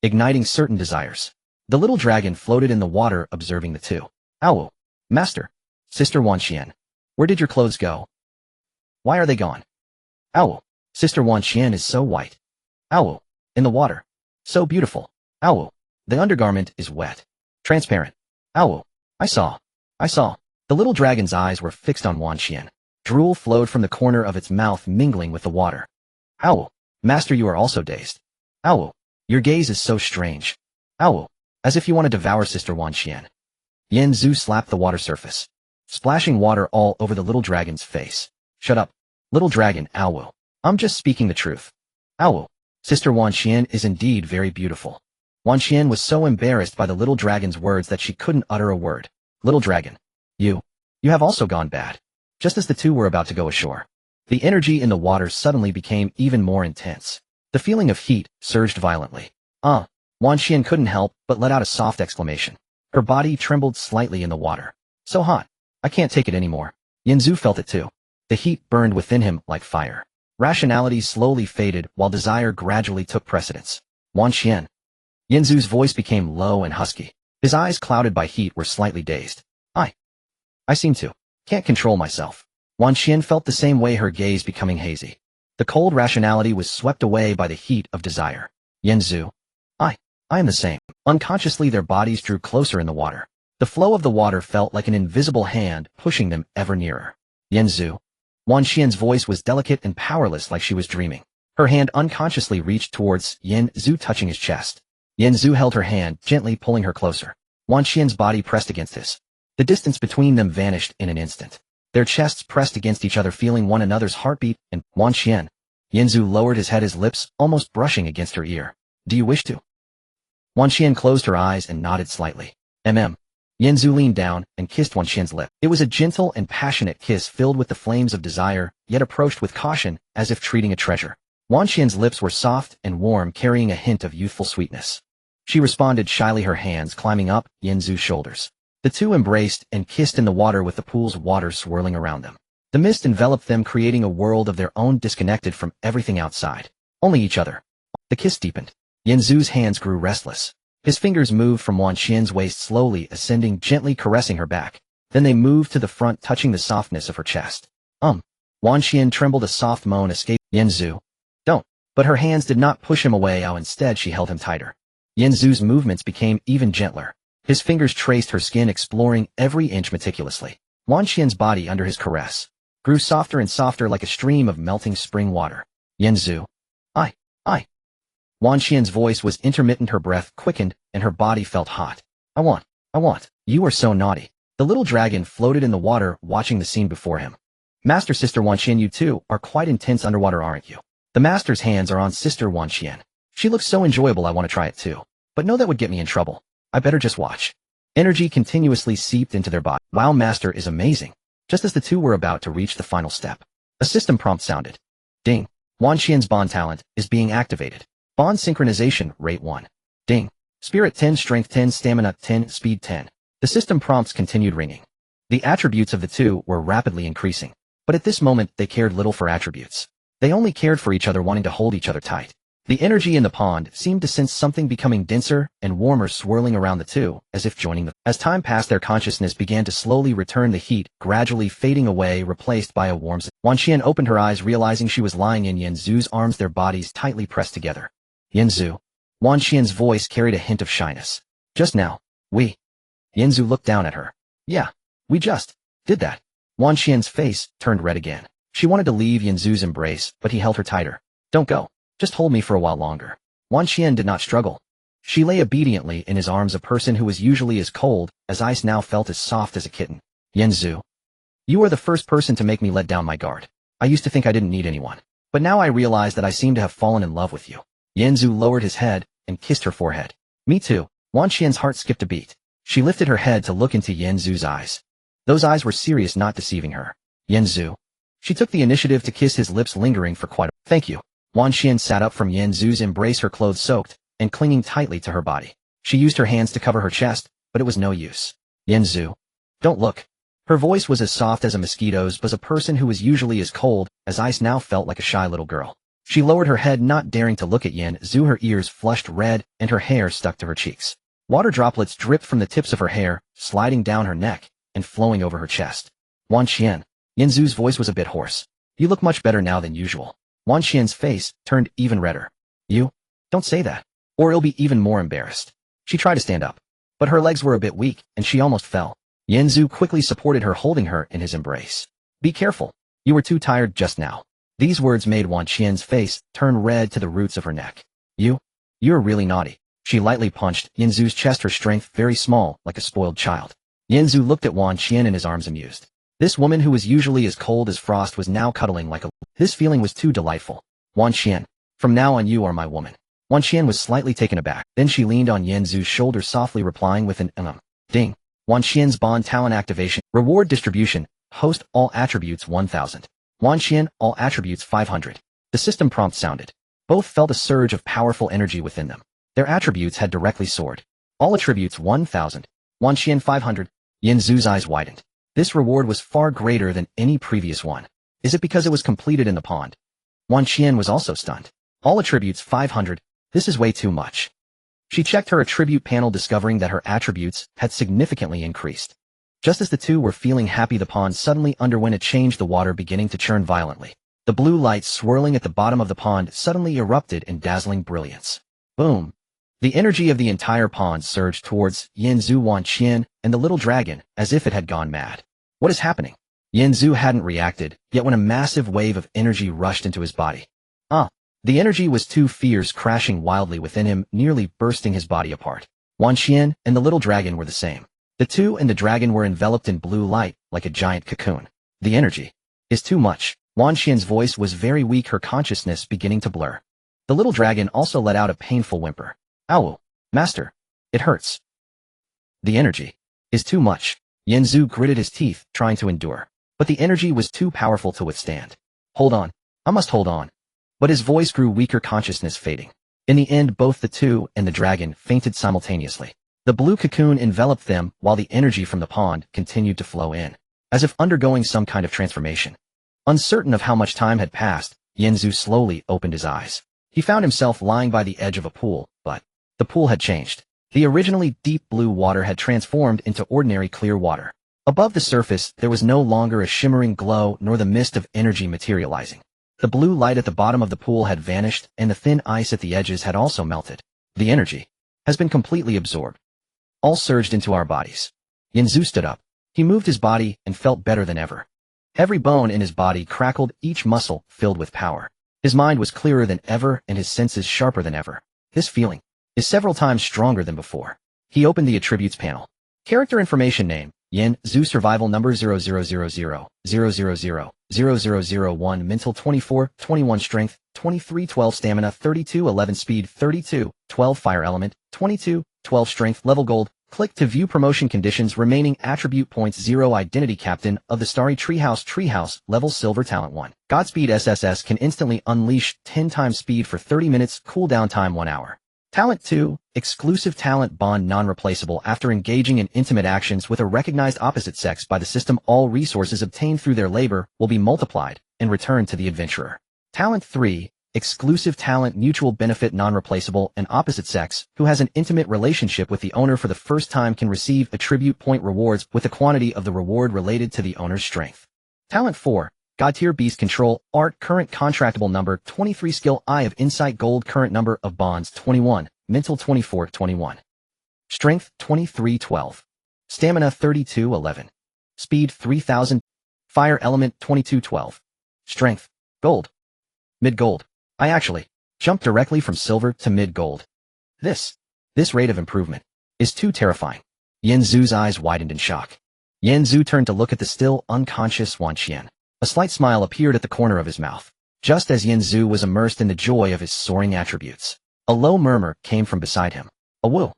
igniting certain desires. The little dragon floated in the water, observing the two. Ow. Master. Sister Wan Qian. Where did your clothes go? Why are they gone? Ow. Sister Wan Qian is so white. Ow. In the water. So beautiful. Ow. The undergarment is wet. Transparent. Ow. I saw. The little dragon's eyes were fixed on Wan Qian. Drool flowed from the corner of its mouth, mingling with the water. Ow. Master, you are also dazed. Ow. Your gaze is so strange. Ow. As if you want to devour Sister Wan Qian. Yan Zhu slapped the water surface, splashing water all over the little dragon's face. Shut up. Little dragon, Awu. I'm just speaking the truth. Awu. Sister Wan Xian is indeed very beautiful. Wan Xian was so embarrassed by the little dragon's words that she couldn't utter a word. Little dragon. You have also gone bad. Just as the two were about to go ashore, the energy in the water suddenly became even more intense. The feeling of heat surged violently. Wan Xian couldn't help but let out a soft exclamation. Her body trembled slightly in the water. So hot. I can't take it anymore. Yanzu felt it too. The heat burned within him like fire. Rationality slowly faded while desire gradually took precedence. Wan Xian. Yanzu's voice became low and husky. His eyes clouded by heat were slightly dazed. I seem to. Can't control myself. Wan Xian felt the same way, her gaze becoming hazy. The cold rationality was swept away by the heat of desire. Yanzu. I am the same. Unconsciously their bodies drew closer in the water. The flow of the water felt like an invisible hand pushing them ever nearer. Yanzu. Wan Xian's voice was delicate and powerless, like she was dreaming. Her hand unconsciously reached towards Yanzu, touching his chest. Yanzu held her hand, gently pulling her closer. Wan Xian's body pressed against his. The distance between them vanished in an instant. Their chests pressed against each other, feeling one another's heartbeat, and Wan Xian. Yanzu lowered his head, his lips almost brushing against her ear. Do you wish to? Wan Xian closed her eyes and nodded slightly. Yanzu leaned down and kissed Wan Xian's lip. It was a gentle and passionate kiss filled with the flames of desire, yet approached with caution, as if treating a treasure. Wan Xian's lips were soft and warm, carrying a hint of youthful sweetness. She responded shyly, her hands climbing up Yanzu's shoulders. The two embraced and kissed in the water, with the pool's water swirling around them. The mist enveloped them, creating a world of their own, disconnected from everything outside. Only each other. The kiss deepened. Yanzu's hands grew restless. His fingers moved from Wan Xian's waist, slowly ascending, gently caressing her back. Then they moved to the front, touching the softness of her chest. Wan Xian trembled, a soft moan escaped. Yanzu. Don't. But her hands did not push him away. Instead she held him tighter. Yanzu's movements became even gentler. His fingers traced her skin, exploring every inch meticulously. Wan Xian's body under his caress grew softer and softer, like a stream of melting spring water. Yanzu. I. Wan Xian's voice was intermittent, her breath quickened, and her body felt hot. I want. You are so naughty. The little dragon floated in the water, watching the scene before him. Master, Sister Wan Xian, you two are quite intense underwater, aren't you? The master's hands are on Sister Wan Xian. She looks so enjoyable, I want to try it too. But no, that would get me in trouble. I better just watch. Energy continuously seeped into their body. Wow, master is amazing. Just as the two were about to reach the final step, a system prompt sounded. Ding. Wan Xian's bond talent is being activated. Bond synchronization, rate 1. Ding. Spirit 10, Strength 10, Stamina 10, Speed 10. The system prompts continued ringing. The attributes of the two were rapidly increasing. But at this moment, they cared little for attributes. They only cared for each other, wanting to hold each other tight. The energy in the pond seemed to sense something becoming denser and warmer, swirling around the two, as if joining them. As time passed, their consciousness began to slowly return, the heat gradually fading away, replaced by a warm. Wan Xian opened her eyes, realizing she was lying in Yanzu's arms, their bodies tightly pressed together. Yanzu. Wan Xian's voice carried a hint of shyness. Just now, we. Yanzu looked down at her. Yeah, we just did that. Wan Xian's face turned red again. She wanted to leave Yanzu's embrace, but he held her tighter. Don't go. Just hold me for a while longer. Wan Xian did not struggle. She lay obediently in his arms. A person who was usually as cold as ice now felt as soft as a kitten. Yanzu. You are the first person to make me let down my guard. I used to think I didn't need anyone. But now I realize that I seem to have fallen in love with you. Yanzu lowered his head and kissed her forehead. Me too. Wan Xian's heart skipped a beat. She lifted her head to look into Yanzu's eyes. Those eyes were serious, not deceiving her. Yanzu. She took the initiative to kiss his lips, lingering for quite a— Thank you. Wan Xian sat up from Yanzu's embrace, her clothes soaked and clinging tightly to her body. She used her hands to cover her chest, but it was no use. Yanzu. Don't look. Her voice was as soft as a mosquito's, but a person who was usually as cold as ice now felt like a shy little girl. She lowered her head, not daring to look at Yanzu. Her ears flushed red and her hair stuck to her cheeks. Water droplets dripped from the tips of her hair, sliding down her neck and flowing over her chest. Wan Xian. Yanzu's voice was a bit hoarse. You look much better now than usual. Wan Xian's face turned even redder. You? Don't say that, or it'll be even more embarrassed. She tried to stand up, but her legs were a bit weak and she almost fell. Yanzu quickly supported her, holding her in his embrace. Be careful. You were too tired just now. These words made Wan Xian's face turn red to the roots of her neck. You're really naughty. She lightly punched Yanzu's chest, her strength very small, like a spoiled child. Yanzu looked at Wan Xian in his arms, amused. This woman who was usually as cold as frost was now cuddling like a... This feeling was too delightful. Wan Qian, from now on you are my woman. Wan Qian was slightly taken aback. Then she leaned on Yanzu's shoulder softly replying with an Ding. Wan Qian's bond talent activation. Reward distribution. Host all attributes 1000. Wan Qian, all attributes 500. The system prompt sounded. Both felt a surge of powerful energy within them. Their attributes had directly soared. All attributes 1000. Wan Qian 500. Yanzu's eyes widened. This reward was far greater than any previous one. Is it because it was completed in the pond? Wan Qian was also stunned. All attributes 500. This is way too much. She checked her attribute panel discovering that her attributes had significantly increased. Just as the two were feeling happy, the pond suddenly underwent a change, the water beginning to churn violently. The blue light swirling at the bottom of the pond suddenly erupted in dazzling brilliance. Boom! The energy of the entire pond surged towards Yanzu, Wan Qian, and the little dragon, as if it had gone mad. What is happening? Yanzu hadn't reacted, yet when a massive wave of energy rushed into his body. The energy was too fierce, crashing wildly within him, nearly bursting his body apart. Wan Qian and the little dragon were the same. The two and the dragon were enveloped in blue light, like a giant cocoon. The energy is too much. Wan Qian's voice was very weak, her consciousness beginning to blur. The little dragon also let out a painful whimper. Ow, master, it hurts. The energy is too much. Yanzu gritted his teeth, trying to endure. But the energy was too powerful to withstand. Hold on, I must hold on. But his voice grew weaker, consciousness fading. In the end, both the two and the dragon fainted simultaneously. The blue cocoon enveloped them while the energy from the pond continued to flow in, as if undergoing some kind of transformation. Uncertain of how much time had passed, Yanzu slowly opened his eyes. He found himself lying by the edge of a pool, but the pool had changed. The originally deep blue water had transformed into ordinary clear water. Above the surface, there was no longer a shimmering glow nor the mist of energy materializing. The blue light at the bottom of the pool had vanished, and the thin ice at the edges had also melted. The energy has been completely absorbed. All surged into our bodies. Yanzu stood up. He moved his body and felt better than ever. Every bone in his body crackled, each muscle filled with power. His mind was clearer than ever and his senses sharper than ever. This feeling is several times stronger than before. He opened the attributes panel. Character information: name, Yin, Zhu, survival number 0000000001, mental 24, 21 strength, 23 12 stamina, 32 11 speed, 32 12 fire element, 22 12 strength, level gold. Click to view promotion conditions. Remaining attribute points 0. Identity: captain of the Starry Treehouse, level silver, talent 1. Godspeed SSS can instantly unleash 10 times speed for 30 minutes, cooldown time 1 hour. Talent 2, exclusive talent, bond non-replaceable. After engaging in intimate actions with a recognized opposite sex by the system, all resources obtained through their labor will be multiplied and returned to the adventurer. Talent 3, exclusive talent, mutual benefit, non-replaceable. An opposite sex who has an intimate relationship with the owner for the first time can receive attribute point rewards with the quantity of the reward related to the owner's strength. Talent 4, God tier beast control, art, current contractable number 23, skill Eye of Insight, gold, current number of bonds 21, mental 24 21, strength 23 12, stamina 32 11, speed 3000, fire element 22 12, strength, gold, mid gold. I actually jumped directly from silver to mid gold. This rate of improvement is too terrifying. Yanzu's eyes widened in shock. Yanzu turned to look at the still unconscious Wan Qian. A slight smile appeared at the corner of his mouth. Just as Yanzu was immersed in the joy of his soaring attributes, a low murmur came from beside him. A woo.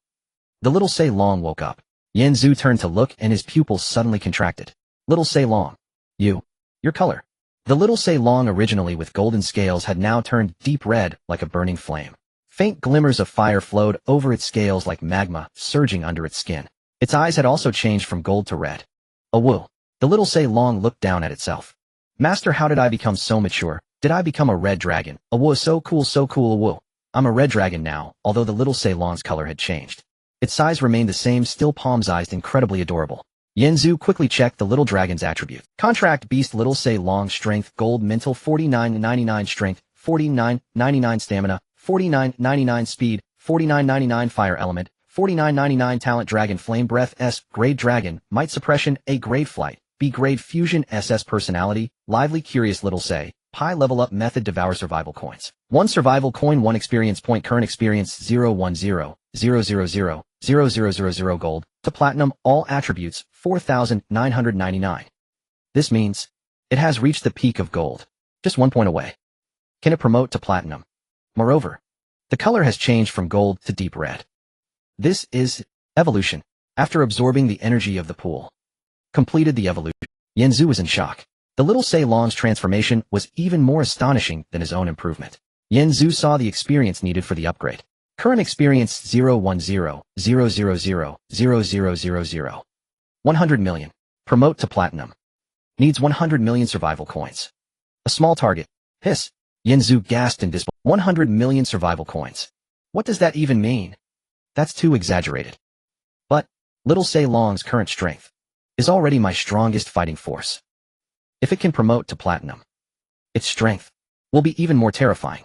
The little Sei Long woke up. Yanzu turned to look and his pupils suddenly contracted. Little Sei Long. Your color. The little Sei Long, originally with golden scales, had now turned deep red like a burning flame. Faint glimmers of fire flowed over its scales like magma surging under its skin. Its eyes had also changed from gold to red. A woo. The little Sei Long looked down at itself. Master, how did I become so mature? Did I become a red dragon? A woo, so cool, a woo. I'm a red dragon now, although the little Sei Long's color had changed. Its size remained the same, still palm-sized, incredibly adorable. Yanzu quickly checked the little dragon's attribute. Contract beast, little Sei Long, strength, gold, mental 49.99, strength, 49.99, stamina, 49.99, speed, 49.99, fire element, 49.99, talent, dragon, flame breath, S, grade dragon, might suppression, A grade flight, B grade fusion, SS personality, lively, curious, little Sei, pi level up method, devour survival coins. 1 survival coin, 1 experience point, current experience 010,000,000 gold, to platinum, all attributes 4,999. This means it has reached the peak of gold, just 1 point away. Can it promote to platinum? Moreover, the color has changed from gold to deep red. This is evolution. After absorbing the energy of the pool, completed the evolution. Yanzu was in shock. The little Ceylong's transformation was even more astonishing than his own improvement. Yanzu saw the experience needed for the upgrade. Current experience 010,000,000. 100 million. Promote to platinum. Needs 100 million survival coins. A small target. Hiss. Yanzu gasped in disbelief. 100 million survival coins. What does that even mean? That's too exaggerated. But little Ceylong's current strength is already my strongest fighting force. If it can promote to platinum, its strength will be even more terrifying.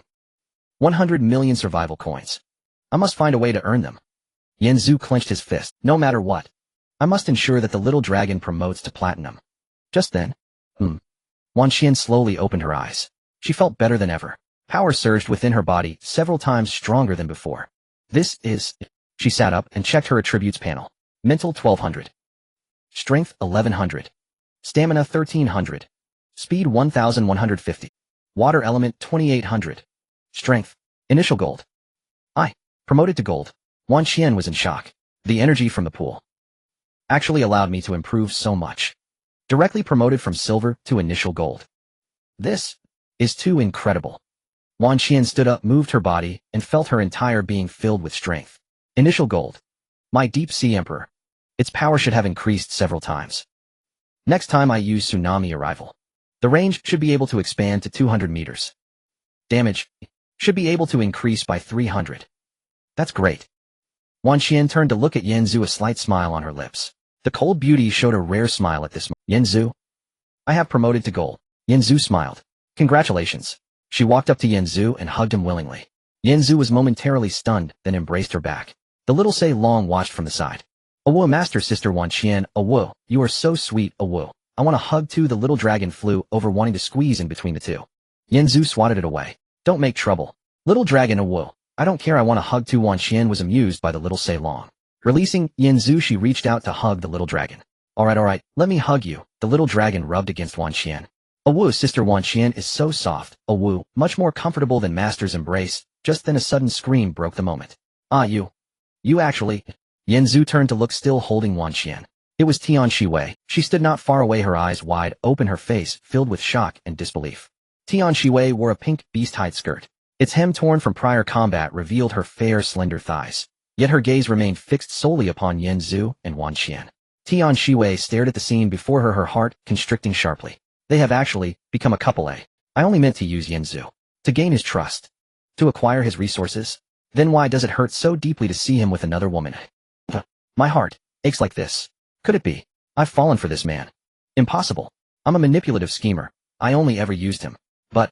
100 million survival coins. I must find a way to earn them. Yanzu clenched his fist. No matter what, I must ensure that the little dragon promotes to platinum. Just then, Wan Qian slowly opened her eyes. She felt better than ever. Power surged within her body several times stronger than before. This is... She sat up and checked her attributes panel. Mental 1200. Strength 1100. Stamina 1300. Speed 1150. Water element 2800. Strength. Initial gold. Promoted to gold. Wan Qian was in shock. The energy from the pool actually allowed me to improve so much. Directly promoted from silver to initial gold. This is too incredible. Wan Qian stood up, moved her body, and felt her entire being filled with strength. Initial gold. My deep sea emperor. Its power should have increased several times. Next time I use tsunami arrival, the range should be able to expand to 200 meters. Damage should be able to increase by 300. That's great. Wan Qian turned to look at Yanzu, a slight smile on her lips. The cold beauty showed a rare smile at this moment. Yanzu, I have promoted to gold. Yanzu smiled. Congratulations. She walked up to Yanzu and hugged him willingly. Yanzu was momentarily stunned, then embraced her back. The little Ceylong watched from the side. Awu, master sister Wan Qian, Awu, you are so sweet, Awu. I want to hug too. The little dragon flew over, wanting to squeeze in between the two. Yanzu swatted it away. Don't make trouble. Little dragon, Awu. I don't care, I want to hug too. Wan Qian was amused by the little Ceylong. Releasing Yanzu, she reached out to hug the little dragon. Alright, let me hug you. The little dragon rubbed against Wan Qian. Awu, sister Wan Qian is so soft. Awu, much more comfortable than master's embrace. Just then a sudden scream broke the moment. You actually... Yanzu turned to look, still holding Wan Qian. It was Tian Shiwei. She stood not far away, her eyes wide open, her face filled with shock and disbelief. Tian Shiwei wore a pink beast-hide skirt. Its hem, torn from prior combat, revealed her fair, slender thighs. Yet her gaze remained fixed solely upon Yanzu and Wan Qian. Tian Shiwei stared at the scene before her, her heart constricting sharply. They have actually become a couple, eh? I only meant to use Yanzu to gain his trust, to acquire his resources. Then why does it hurt so deeply to see him with another woman? My heart aches like this. Could it be? I've fallen for this man. Impossible. I'm a manipulative schemer. I only ever used him. But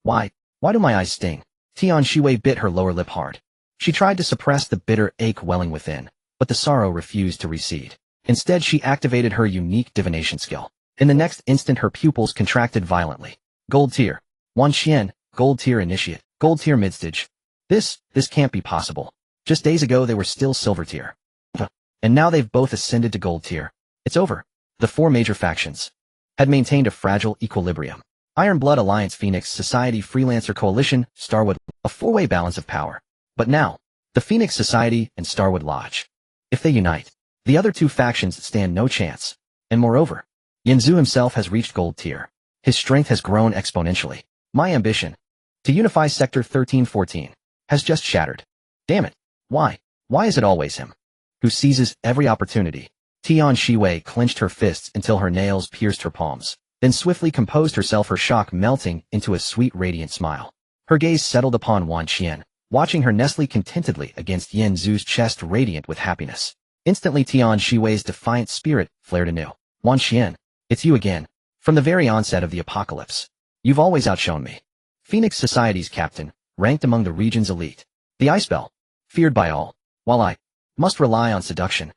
why do my eyes sting? Tian Shiwei bit her lower lip hard. She tried to suppress the bitter ache welling within, but the sorrow refused to recede. Instead, she activated her unique divination skill. In the next instant, her pupils contracted violently. Gold tier. Wan Qian, gold tier initiate, gold tier midstage. This can't be possible. Just days ago they were still silver tier. And now they've both ascended to gold tier. It's over. The four major factions had maintained a fragile equilibrium. Iron Blood Alliance, Phoenix Society, Freelancer Coalition, Starwood, a four-way balance of power. But now, the Phoenix Society and Starwood Lodge. If they unite, the other two factions stand no chance. And moreover, Yanzu himself has reached gold tier. His strength has grown exponentially. My ambition to unify Sector 1314 has just shattered. Damn it. Why is it always him who seizes every opportunity? Tian Shiwei clenched her fists until her nails pierced her palms, then swiftly composed herself, her shock melting into a sweet, radiant smile. Her gaze settled upon Wan Qian, watching her nestle contentedly against Yanzu's chest, radiant with happiness. Instantly, Tian Shiwei's defiant spirit flared anew. Wan Qian, it's you again. From the very onset of the apocalypse, you've always outshone me. Phoenix Society's captain, ranked among the region's elite. The Icebell, feared by all, while I must rely on seduction,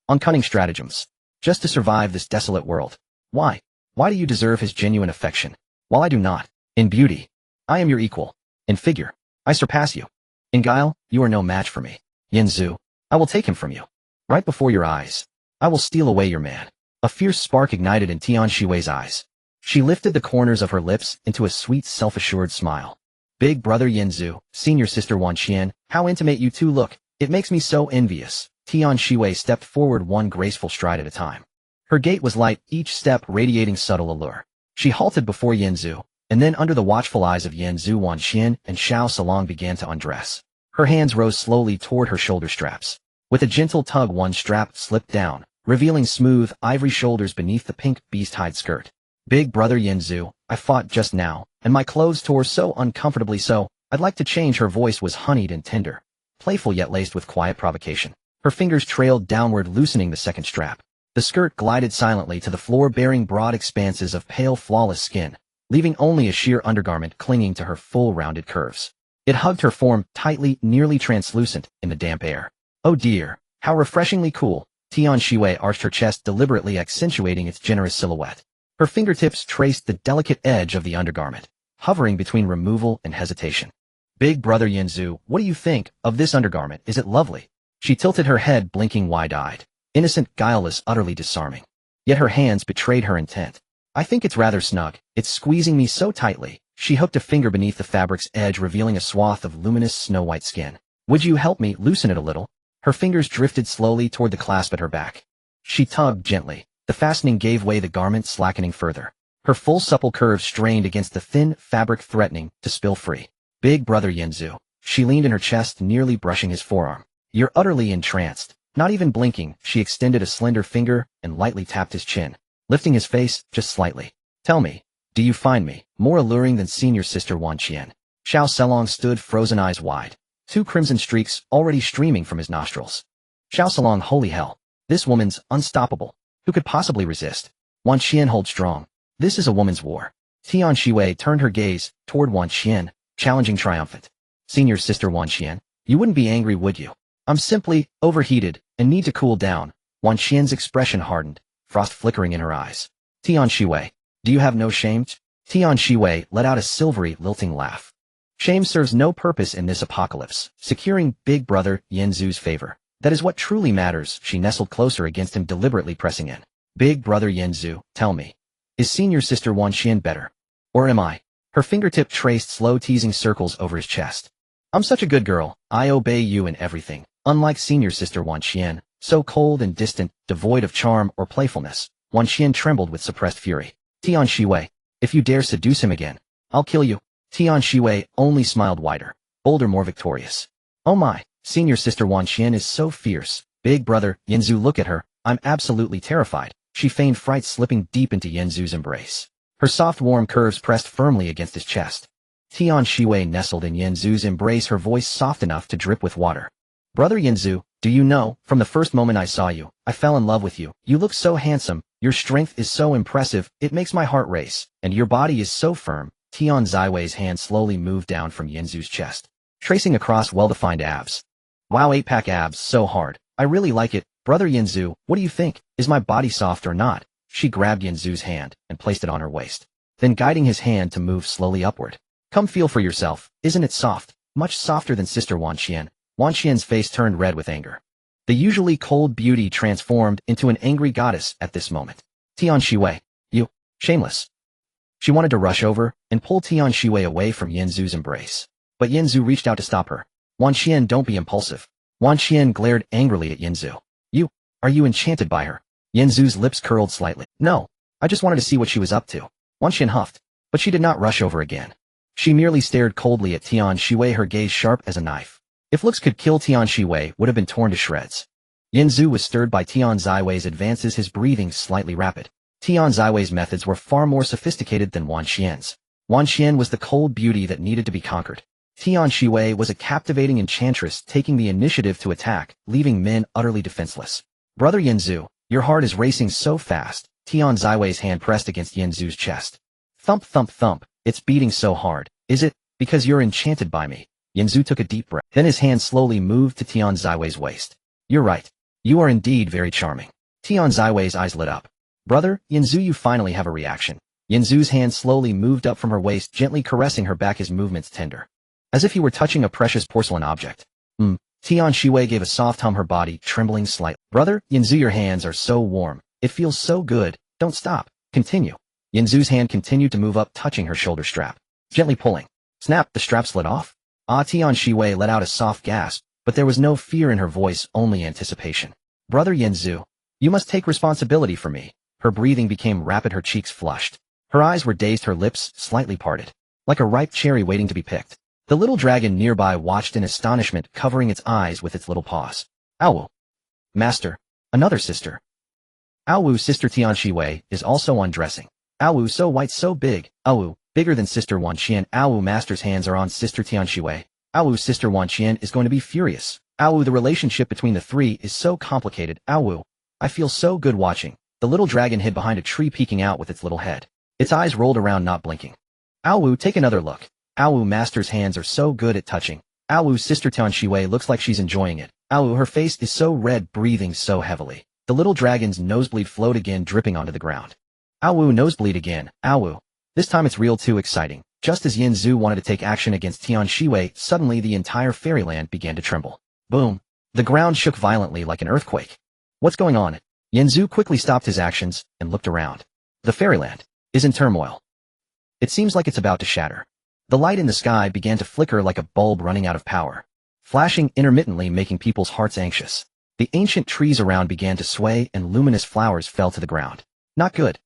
on cunning stratagems, just to survive this desolate world. Why do you deserve his genuine affection, while I do not? In beauty, I am your equal. In figure, I surpass you. In guile, you are no match for me. Yanzu, I will take him from you. Right before your eyes, I will steal away your man. A fierce spark ignited in Tian Shiwei's eyes. She lifted the corners of her lips into a sweet, self-assured smile. Big brother Yanzu, senior sister Wanqian, how intimate you two look. It makes me so envious. Tian Shiwei stepped forward one graceful stride at a time. Her gait was light, each step radiating subtle allure. She halted before Yanzu, and then under the watchful eyes of Yanzu, Wanqian and Xiao Salong began to undress. Her hands rose slowly toward her shoulder straps. With a gentle tug, one strap slipped down, revealing smooth, ivory shoulders beneath the pink beast-hide skirt. Big brother Yanzu, I fought just now, and my clothes tore so uncomfortably so, I'd like to change. Her voice was honeyed and tender, playful yet laced with quiet provocation. Her fingers trailed downward, loosening the second strap. The skirt glided silently to the floor, bearing broad expanses of pale, flawless skin, leaving only a sheer undergarment clinging to her full, rounded curves. It hugged her form tightly, nearly translucent, in the damp air. Oh dear, how refreshingly cool. Tian Shiwei arched her chest, deliberately accentuating its generous silhouette. Her fingertips traced the delicate edge of the undergarment, hovering between removal and hesitation. Big brother Yanzu, what do you think of this undergarment? Is it lovely? She tilted her head, blinking wide-eyed. Innocent, guileless, utterly disarming. Yet her hands betrayed her intent. I think it's rather snug. It's squeezing me so tightly. She hooked a finger beneath the fabric's edge, revealing a swath of luminous snow-white skin. Would you help me loosen it a little? Her fingers drifted slowly toward the clasp at her back. She tugged gently. The fastening gave way, the garment slackening further. Her full supple curves strained against the thin fabric, threatening to spill free. Big brother Yanzu. She leaned in her chest, nearly brushing his forearm. You're utterly entranced. Not even blinking, she extended a slender finger and lightly tapped his chin, lifting his face just slightly. Tell me, do you find me more alluring than senior sister Wanqian? Xiao Salong stood, frozen eyes wide, two crimson streaks already streaming from his nostrils. Xiao Salong, holy hell. This woman's unstoppable. Who could possibly resist? Wanqian, hold strong. This is a woman's war. Tian Shiwei turned her gaze toward Wanqian, challenging, triumphant. Senior sister Wanqian, you wouldn't be angry, would you? I'm simply overheated and need to cool down. Wanqian's expression hardened, frost flickering in her eyes. Tian Shiwei, do you have no shame? Tian Shiwei let out a silvery, lilting laugh. Shame serves no purpose in this apocalypse, securing big brother Yanzu's favor. That is what truly matters. She nestled closer against him, deliberately pressing in. Big brother Yanzu, tell me, is senior sister Wanqian better? Or am I? Her fingertip traced slow, teasing circles over his chest. I'm such a good girl. I obey you in everything. Unlike senior sister Wanqian, so cold and distant, devoid of charm or playfulness, Wanqian trembled with suppressed fury. Tian Shiwei, if you dare seduce him again, I'll kill you. Tian Shiwei only smiled wider, bolder, more victorious. Oh my, senior sister Wanqian is so fierce. Big brother Yanzu, look at her. I'm absolutely terrified. She feigned fright, slipping deep into Yanzu's embrace. Her soft, warm curves pressed firmly against his chest. Tian Shiwei nestled in Yanzu's embrace, her voice soft enough to drip with water. Brother Yanzu, do you know, from the first moment I saw you, I fell in love with you. You look so handsome, your strength is so impressive, it makes my heart race, and your body is so firm. Tian Ziwei's hand slowly moved down from Yanzu's chest, tracing across well-defined abs. Wow, 8-pack abs, so hard. I really like it. Brother Yanzu, what do you think? Is my body soft or not? She grabbed Yanzu's hand and placed it on her waist, then guiding his hand to move slowly upward. Come feel for yourself. Isn't it soft? Much softer than sister Wanqian. Wanqian's face turned red with anger. The usually cold beauty transformed into an angry goddess at this moment. Tian Shiwei, you, shameless. She wanted to rush over and pull Tian Shiwei away from Yanzu's embrace, but Yanzu reached out to stop her. Wanqian, don't be impulsive. Wanqian glared angrily at Yanzu. Are you enchanted by her? Yanzu's lips curled slightly. No, I just wanted to see what she was up to. Wanqian huffed, but she did not rush over again. She merely stared coldly at Tian Shiwei, her gaze sharp as a knife. If looks could kill, Tian Shiwei would have been torn to shreds. Yanzu was stirred by Tian Ziwei's advances, his breathing slightly rapid. Tian Ziwei's methods were far more sophisticated than Wanqian's. Wanqian was the cold beauty that needed to be conquered. Tian Shiwei was a captivating enchantress, taking the initiative to attack, leaving men utterly defenseless. Brother Yanzu, your heart is racing so fast. Tian Ziwei's hand pressed against Yanzu's chest. Thump, thump, thump. It's beating so hard. Is it because you're enchanted by me? Yanzu took a deep breath. Then his hand slowly moved to Tian Ziwei's waist. You're right. You are indeed very charming. Tian Ziwei's eyes lit up. Brother Yanzu, you finally have a reaction. Yanzu's hand slowly moved up from her waist, gently caressing her back, his movements tender, as if he were touching a precious porcelain object. Tian Shiwei gave a soft hum, her body trembling slightly. Brother Yanzu, your hands are so warm. It feels so good. Don't stop. Continue. Yinzu's hand continued to move up, touching her shoulder strap. Gently pulling. Snap, the strap slid off. Tian Shiwei let out a soft gasp, but there was no fear in her voice, only anticipation. Brother Yinzu, you must take responsibility for me. Her breathing became rapid, her cheeks flushed. Her eyes were dazed, her lips slightly parted. Like a ripe cherry waiting to be picked. The little dragon nearby watched in astonishment, covering its eyes with its little paws. Awu. Master. Another sister. Awu, sister Tian Shiwei, is also undressing. Awu, so white, so big. Awu, bigger than sister Wan Qian. Awu, master's hands are on sister Tian Shiwei. Awu, sister Wan Qian is going to be furious. Awu, the relationship between the three is so complicated. Awu, I feel so good watching. The little dragon hid behind a tree, peeking out with its little head. Its eyes rolled around, not blinking. Awu, take another look. Awu, master's hands are so good at touching. Awu, sister Tian Shiwei looks like she's enjoying it. Awu, her face is so red, breathing so heavily. The little dragon's nosebleed flowed again, dripping onto the ground. Awu, nosebleed again. Awu. This time it's real too exciting. Just as Yinzu wanted to take action against Tian Shiwei, suddenly the entire fairyland began to tremble. Boom. The ground shook violently like an earthquake. What's going on? Yinzu quickly stopped his actions and looked around. The fairyland is in turmoil. It seems like it's about to shatter. The light in the sky began to flicker like a bulb running out of power, flashing intermittently, making people's hearts anxious. The ancient trees around began to sway and luminous flowers fell to the ground. Not good.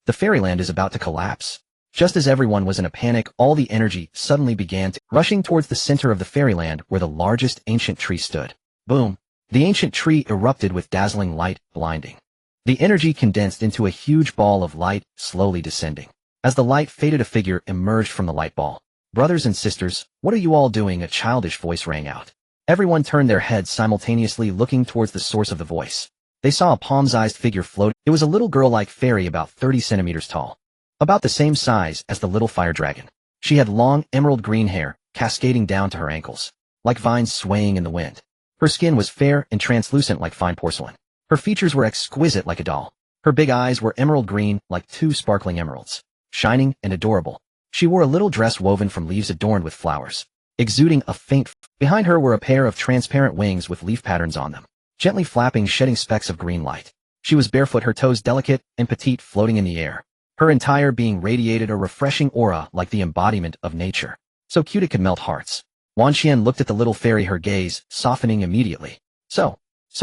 The fairyland is about to collapse. Just as everyone was in a panic, all the energy suddenly began rushing towards the center of the fairyland where the largest ancient tree stood. Boom. The ancient tree erupted with dazzling light, blinding. The energy condensed into a huge ball of light, slowly descending. As the light faded, a figure emerged from the light ball. Brothers and sisters, what are you all doing? A childish voice rang out. Everyone turned their heads simultaneously, looking towards the source of the voice. They saw a palm-sized figure float. It was a little girl-like fairy about 30 centimeters tall. About the same size as the little fire dragon. She had long, emerald green hair, cascading down to her ankles, like vines swaying in the wind. Her skin was fair and translucent like fine porcelain. Her features were exquisite like a doll. Her big eyes were emerald green, like two sparkling emeralds. Shining and adorable. She wore a little dress woven from leaves adorned with flowers, exuding a faint. Behind her were a pair of transparent wings with leaf patterns on them, gently flapping, shedding specks of green light. She was barefoot, her toes delicate and petite, floating in the air. Her entire being radiated a refreshing aura like the embodiment of nature. So cute it could melt hearts. Wan Qian looked at the little fairy, her gaze softening immediately. So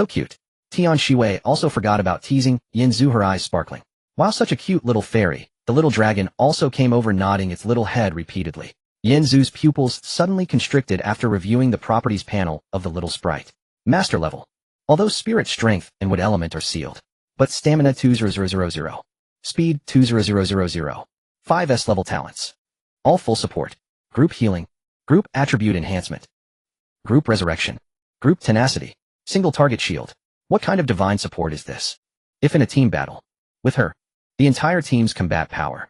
cute. Tian Shiwei also forgot about teasing Yinzu, her eyes sparkling. Wow, such a cute little fairy. The little dragon also came over, nodding its little head repeatedly. Yinzu's pupils suddenly constricted after reviewing the properties panel of the little sprite. Master level. Although spirit strength and wood element are sealed. But stamina 20000. Speed 20000. 5S level talents. All full support. Group healing. Group attribute enhancement. Group resurrection. Group tenacity. Single target shield. What kind of divine support is this? If in a team battle. With her. The entire team's combat power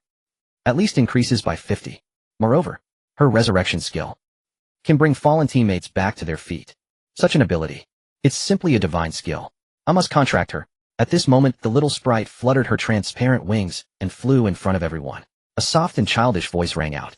at least increases by 50. Moreover, her resurrection skill can bring fallen teammates back to their feet. Such an ability. It's simply a divine skill. I must contract her. At this moment, the little sprite fluttered her transparent wings and flew in front of everyone. A soft and childish voice rang out.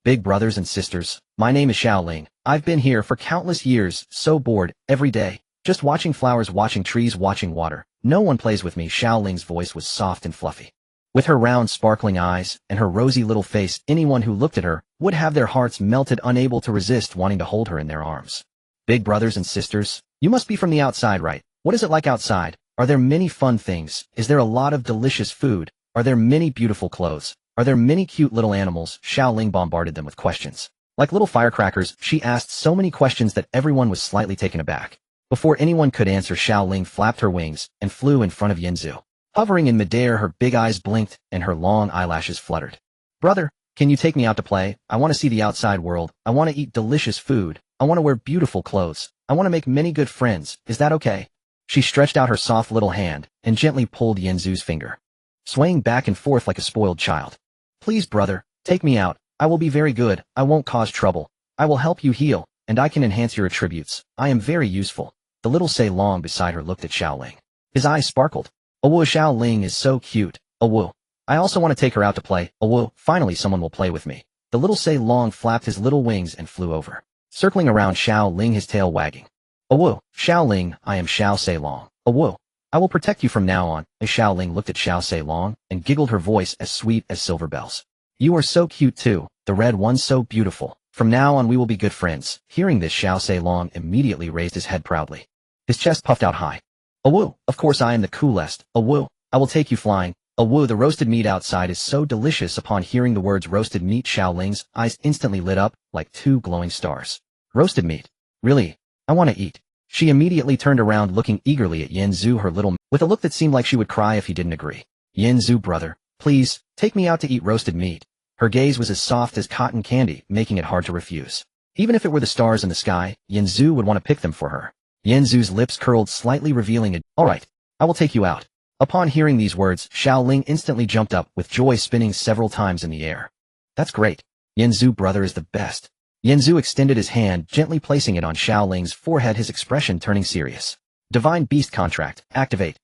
Big brothers and sisters, my name is Xiao Ling. I've been here for countless years, so bored, every day. Just watching flowers, watching trees, watching water. No one plays with me. Xiao Ling's voice was soft and fluffy. With her round, sparkling eyes and her rosy little face, anyone who looked at her would have their hearts melted, unable to resist wanting to hold her in their arms. Big brothers and sisters, you must be from the outside, right? What is it like outside? Are there many fun things? Is there a lot of delicious food? Are there many beautiful clothes? Are there many cute little animals? Xiao Ling bombarded them with questions. Like little firecrackers, she asked so many questions that everyone was slightly taken aback. Before anyone could answer, Xiao Ling flapped her wings and flew in front of Yinzu. Hovering in midair, her big eyes blinked and her long eyelashes fluttered. Brother, can you take me out to play? I want to see the outside world. I want to eat delicious food. I want to wear beautiful clothes. I want to make many good friends. Is that okay? She stretched out her soft little hand and gently pulled Yinzu's finger, swaying back and forth like a spoiled child. Please, brother, take me out. I will be very good. I won't cause trouble. I will help you heal, and I can enhance your attributes. I am very useful. The little Sei Long beside her looked at Xiao Ling. His eyes sparkled. Oh, whoa, Xiao Ling is so cute. Oh, whoa. I also want to take her out to play. Oh, whoa, finally someone will play with me. The little Sei Long flapped his little wings and flew over, circling around Xiao Ling, his tail wagging. Oh, whoa, Xiao Ling, I am Xiao Sei Long. Oh, whoa. I will protect you from now on. Xiao Ling looked at Xiao Sei Long and giggled, her voice as sweet as silver bells. You are so cute too, the red one so beautiful. From now on we will be good friends. Hearing this, Xiao Sei Long immediately raised his head proudly. His chest puffed out high. Awoo, of course I am the coolest. Awoo, I will take you flying. Awoo, the roasted meat outside is so delicious. Upon hearing the words roasted meat, Xiao Ling's eyes instantly lit up like two glowing stars. Roasted meat? Really? I want to eat. She immediately turned around, looking eagerly at Yin Zhu, her little with a look that seemed like she would cry if he didn't agree. Yin Zhu, brother, please, take me out to eat roasted meat. Her gaze was as soft as cotton candy, making it hard to refuse. Even if it were the stars in the sky, Yin Zhu would want to pick them for her. Yin Zhu's lips curled slightly, revealing a, all right, I will take you out. Upon hearing these words, Xiao Ling instantly jumped up, with joy spinning several times in the air. That's great. Yin Zhu, brother, is the best. Yin Zhu extended his hand, gently placing it on Xiao Ling's forehead, his expression turning serious. Divine Beast Contract, activate.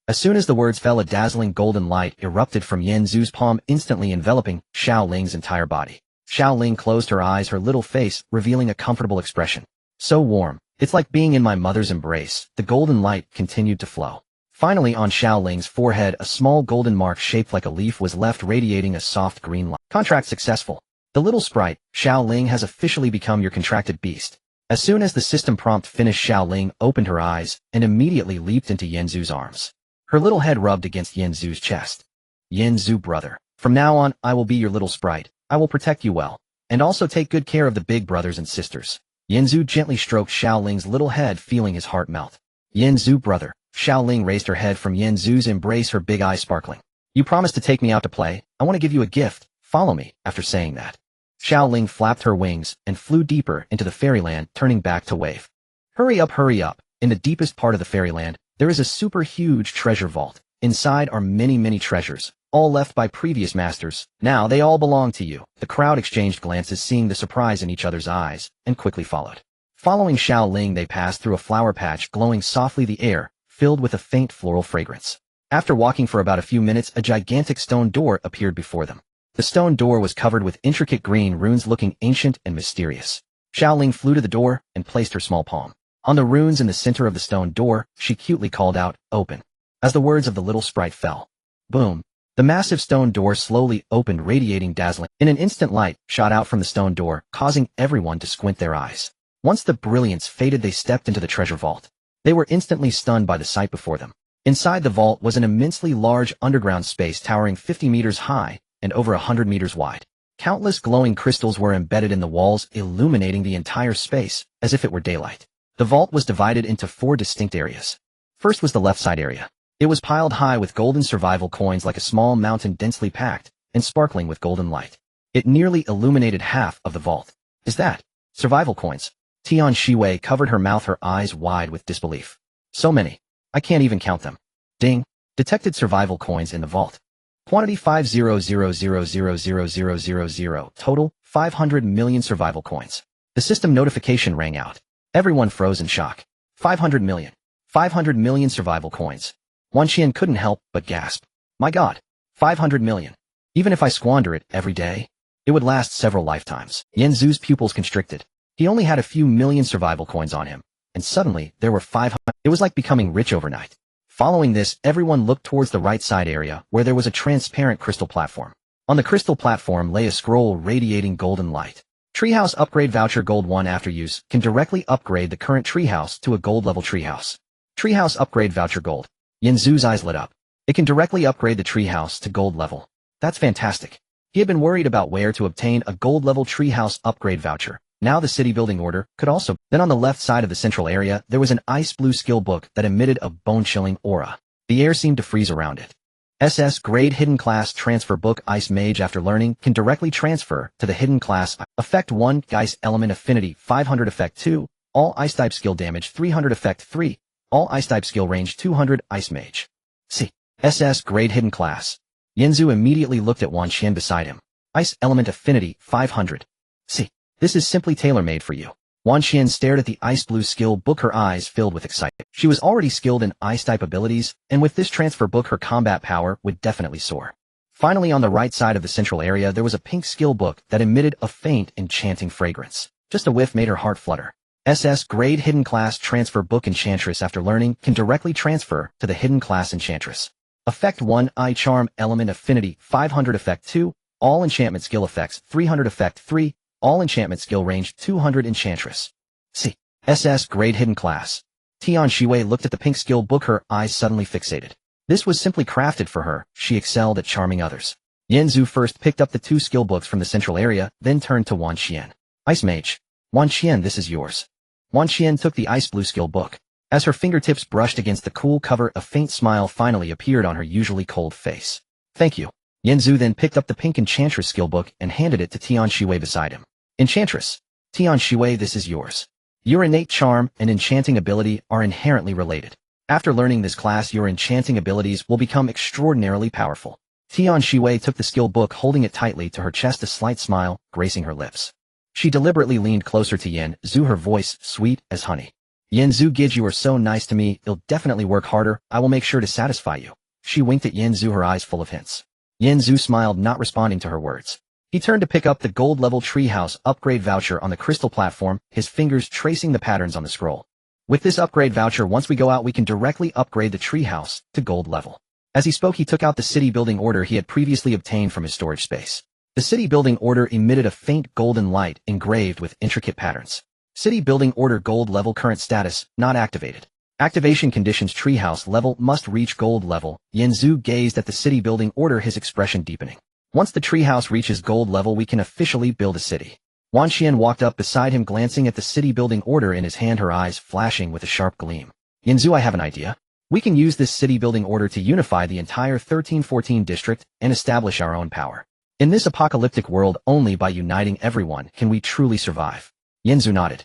As soon as the words fell, a dazzling golden light erupted from Yin Zhu's palm, instantly enveloping Xiao Ling's entire body. Xiao Ling closed her eyes, her little face revealing a comfortable expression. So warm. It's like being in my mother's embrace. The golden light continued to flow. Finally, on Xiao Ling's forehead, a small golden mark shaped like a leaf was left, radiating a soft green light. Contract successful. The little sprite, Xiao Ling, has officially become your contracted beast. As soon as the system prompt finished, Xiao Ling opened her eyes and immediately leaped into Yin Zhu's arms. Her little head rubbed against Yin Zhu's chest. Yin Zhu, brother, from now on, I will be your little sprite. I will protect you well, and also take good care of the big brothers and sisters. Yin Zhu gently stroked Xiao Ling's little head, feeling his heart melt. Yin Zhu, brother. Xiao Ling raised her head from Yin Zhu's embrace, her big eyes sparkling. You promised to take me out to play. I want to give you a gift. Follow me. After saying that, Xiao Ling flapped her wings and flew deeper into the fairyland, turning back to wave. Hurry up, hurry up. In the deepest part of the fairyland, there is a super huge treasure vault. Inside are many treasures, all left by previous masters. Now they all belong to you. The crowd exchanged glances, seeing the surprise in each other's eyes, and quickly followed. Following Xiao Ling, they passed through a flower patch, glowing softly, the air filled with a faint floral fragrance. After walking for about a few minutes, a gigantic stone door appeared before them. The stone door was covered with intricate green runes, looking ancient and mysterious. Xiao Ling flew to the door and placed her small palm on the runes in the center of the stone door. She cutely called out, open. As the words of the little sprite fell, boom, the massive stone door slowly opened, radiating dazzling. In an instant, light shot out from the stone door, causing everyone to squint their eyes. Once the brilliance faded, they stepped into the treasure vault. They were instantly stunned by the sight before them. Inside the vault was an immensely large underground space, towering 50 meters high and over 100 meters wide. Countless glowing crystals were embedded in the walls, illuminating the entire space as if it were daylight. The vault was divided into 4 distinct areas. First was the left side area. It was piled high with golden survival coins, like a small mountain, densely packed and sparkling with golden light. It nearly illuminated half of the vault. Is that survival coins? Tian Shiwei covered her mouth, her eyes wide with disbelief. So many. I can't even count them. Ding. Detected survival coins in the vault. Quantity 500,000,000. Total 500 million survival coins. The system notification rang out. Everyone froze in shock. 500 million. 500 million survival coins. Wan Qian couldn't help but gasp. My god. 500 million. Even if I squander it every day, it would last several lifetimes. Yin Zhu's pupils constricted. He only had a few million survival coins on him, and suddenly there were 500. It was like becoming rich overnight. Following this, everyone looked towards the right side area, where there was a transparent crystal platform. On the crystal platform lay a scroll radiating golden light. Treehouse Upgrade Voucher Gold 1. After use, can directly upgrade the current treehouse to a gold level treehouse. Treehouse Upgrade Voucher Gold. Yin Zhu's eyes lit up. It can directly upgrade the treehouse to gold level. That's fantastic. He had been worried about where to obtain a gold level treehouse upgrade voucher. Now the city building order could also. Then on the left side of the central area, there was an ice blue skill book that emitted a bone-chilling aura. The air seemed to freeze around it. SS Grade Hidden Class Transfer Book. Ice Mage, after learning, can directly transfer to the hidden class. Effect 1, Ice Element Affinity 500. Effect 2, all Ice Type Skill Damage 300. Effect 3, all Ice Type Skill Range 200. Ice Mage. C. SS Grade Hidden Class. Yin Zhu immediately looked at Wan Qian beside him. Ice Element Affinity 500. C. This is simply tailor-made for you. Wan Qian stared at the ice blue skill book, her eyes filled with excitement. She was already skilled in ice-type abilities, and with this transfer book her combat power would definitely soar. Finally, on the right side of the central area, there was a pink skill book that emitted a faint, enchanting fragrance. Just a whiff made her heart flutter. SS Grade Hidden Class Transfer Book Enchantress after learning can directly transfer to the Hidden Class Enchantress. Effect 1 Eye Charm Element Affinity 500 Effect 2 All Enchantment Skill Effects 300 Effect 3 All Enchantment Skill Range 200 Enchantress. C. SS Grade Hidden Class. Tian Shiwei looked at the pink skill book, her eyes suddenly fixated. This was simply crafted for her. She excelled at charming others. Yanzu first picked up the 2 skill books from the central area, then turned to Wan Qian. Ice Mage. Wan Qian, this is yours. Wan Qian took the ice blue skill book. As her fingertips brushed against the cool cover, a faint smile finally appeared on her usually cold face. Thank you. Yanzu then picked up the pink Enchantress skill book and handed it to Tian Shiwei beside him. Enchantress. Tian Shiwei, this is yours. Your innate charm and enchanting ability are inherently related. After learning this class, your enchanting abilities will become extraordinarily powerful. Tian Shiwei took the skill book, holding it tightly to her chest, a slight smile gracing her lips. She deliberately leaned closer to Yanzu, her voice sweet as honey. Yanzu Gij, you are so nice to me, you'll definitely work harder, I will make sure to satisfy you. She winked at Yanzu, her eyes full of hints. Yanzu smiled, not responding to her words. He turned to pick up the gold-level treehouse upgrade voucher on the crystal platform, his fingers tracing the patterns on the scroll. With this upgrade voucher, once we go out we can directly upgrade the treehouse to gold level. As he spoke, he took out the city building order he had previously obtained from his storage space. The city building order emitted a faint golden light engraved with intricate patterns. City building order gold level, current status, not activated. Activation conditions: treehouse level must reach gold level. Yanzu gazed at the city building order, his expression deepening. Once the treehouse reaches gold level, we can officially build a city. Wan Qian walked up beside him, glancing at the city building order in his hand, her eyes flashing with a sharp gleam. Yanzu, I have an idea. We can use this city building order to unify the entire 1314 district and establish our own power. In this apocalyptic world, only by uniting everyone can we truly survive. Yanzu nodded.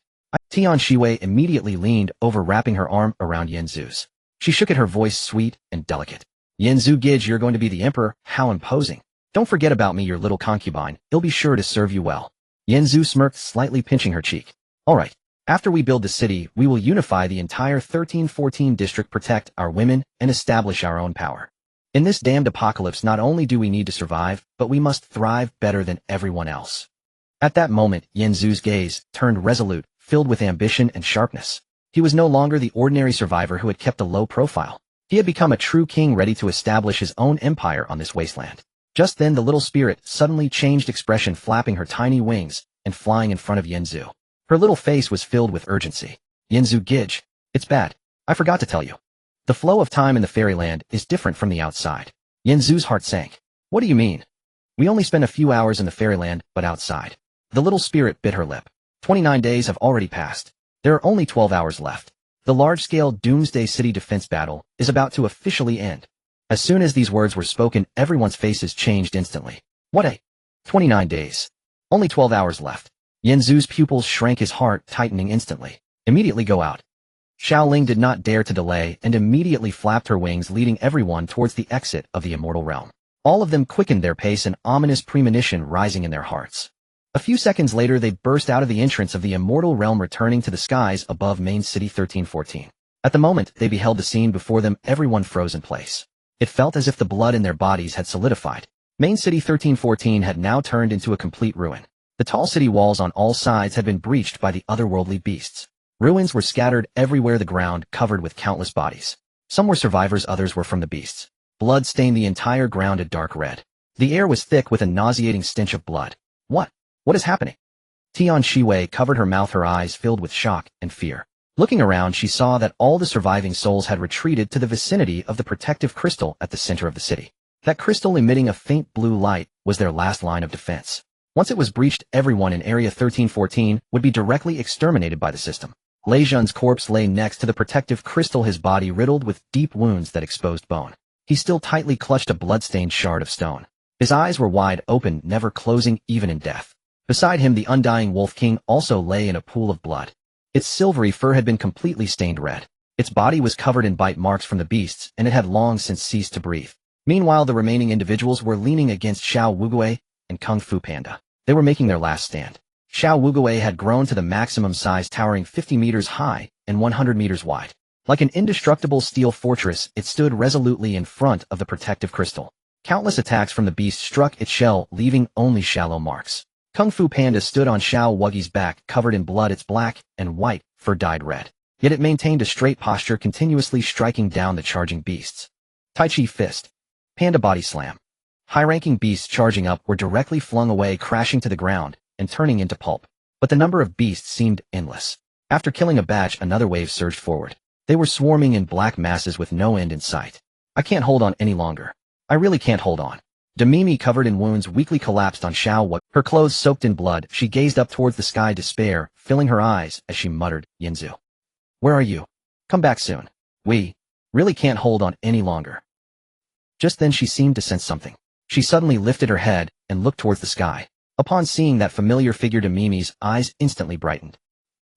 Tian Shiwei immediately leaned over, wrapping her arm around Yanzu's. She shook it, her voice sweet and delicate. Yanzu Gij, you're going to be the emperor, how imposing. Don't forget about me, your little concubine, it'll be sure to serve you well. Yanzu smirked, slightly pinching her cheek. Alright, after we build the city, we will unify the entire 1314 district, protect our women, and establish our own power. In this damned apocalypse, not only do we need to survive, but we must thrive better than everyone else. At that moment, Yanzu's gaze turned resolute, filled with ambition and sharpness. He was no longer the ordinary survivor who had kept a low profile. He had become a true king, ready to establish his own empire on this wasteland. Just then the little spirit suddenly changed expression, flapping her tiny wings and flying in front of Yanzu. Her little face was filled with urgency. Yanzu Gij, it's bad. I forgot to tell you. The flow of time in the fairyland is different from the outside. Yanzu's heart sank. What do you mean? We only spend a few hours in the fairyland, but outside. The little spirit bit her lip. 29 days have already passed. There are only 12 hours left. The large-scale Doomsday City defense battle is about to officially end. As soon as these words were spoken, everyone's faces changed instantly. What a... 29 days. Only 12 hours left. Yanzu's pupils shrank, his heart tightening instantly. Immediately go out. Xiaoling did not dare to delay and immediately flapped her wings, leading everyone towards the exit of the immortal realm. All of them quickened their pace, an ominous premonition rising in their hearts. A few seconds later, they burst out of the entrance of the immortal realm, returning to the skies above Main City 1314. At the moment they beheld the scene before them, everyone froze in place. It felt as if the blood in their bodies had solidified. Main City 1314 had now turned into a complete ruin. The tall city walls on all sides had been breached by the otherworldly beasts. Ruins were scattered everywhere, the ground covered with countless bodies. Some were survivors, others were from the beasts. Blood stained the entire ground a dark red. The air was thick with a nauseating stench of blood. What is happening? Tian Shiwei covered her mouth, her eyes filled with shock and fear. Looking around, she saw that all the surviving souls had retreated to the vicinity of the protective crystal at the center of the city. That crystal, emitting a faint blue light, was their last line of defense. Once it was breached, everyone in Area 1314 would be directly exterminated by the system. Lei Jun's corpse lay next to the protective crystal, his body riddled with deep wounds that exposed bone. He still tightly clutched a blood-stained shard of stone. His eyes were wide open, never closing even in death. Beside him, the undying Wolf King also lay in a pool of blood. Its silvery fur had been completely stained red. Its body was covered in bite marks from the beasts, and it had long since ceased to breathe. Meanwhile, the remaining individuals were leaning against Xiao Wugui and Kung Fu Panda. They were making their last stand. Xiao Wugui had grown to the maximum size, towering 50 meters high and 100 meters wide. Like an indestructible steel fortress, it stood resolutely in front of the protective crystal. Countless attacks from the beast struck its shell, leaving only shallow marks. Kung Fu Panda stood on Xiao Wugui's back, covered in blood, its black and white fur dyed red. Yet it maintained a straight posture, continuously striking down the charging beasts. Tai Chi Fist. Panda Body Slam. High-ranking beasts charging up were directly flung away, crashing to the ground and turning into pulp. But the number of beasts seemed endless. After killing a batch, another wave surged forward. They were swarming in black masses with no end in sight. I can't hold on any longer. I really can't hold on. Demimi, covered in wounds, weakly collapsed on Xiao Wu. Her clothes soaked in blood, she gazed up towards the sky, despair filling her eyes as she muttered, Yanzu. Where are you? Come back soon. We really can't hold on any longer. Just then she seemed to sense something. She suddenly lifted her head and looked towards the sky. Upon seeing that familiar figure, Demimi's eyes instantly brightened.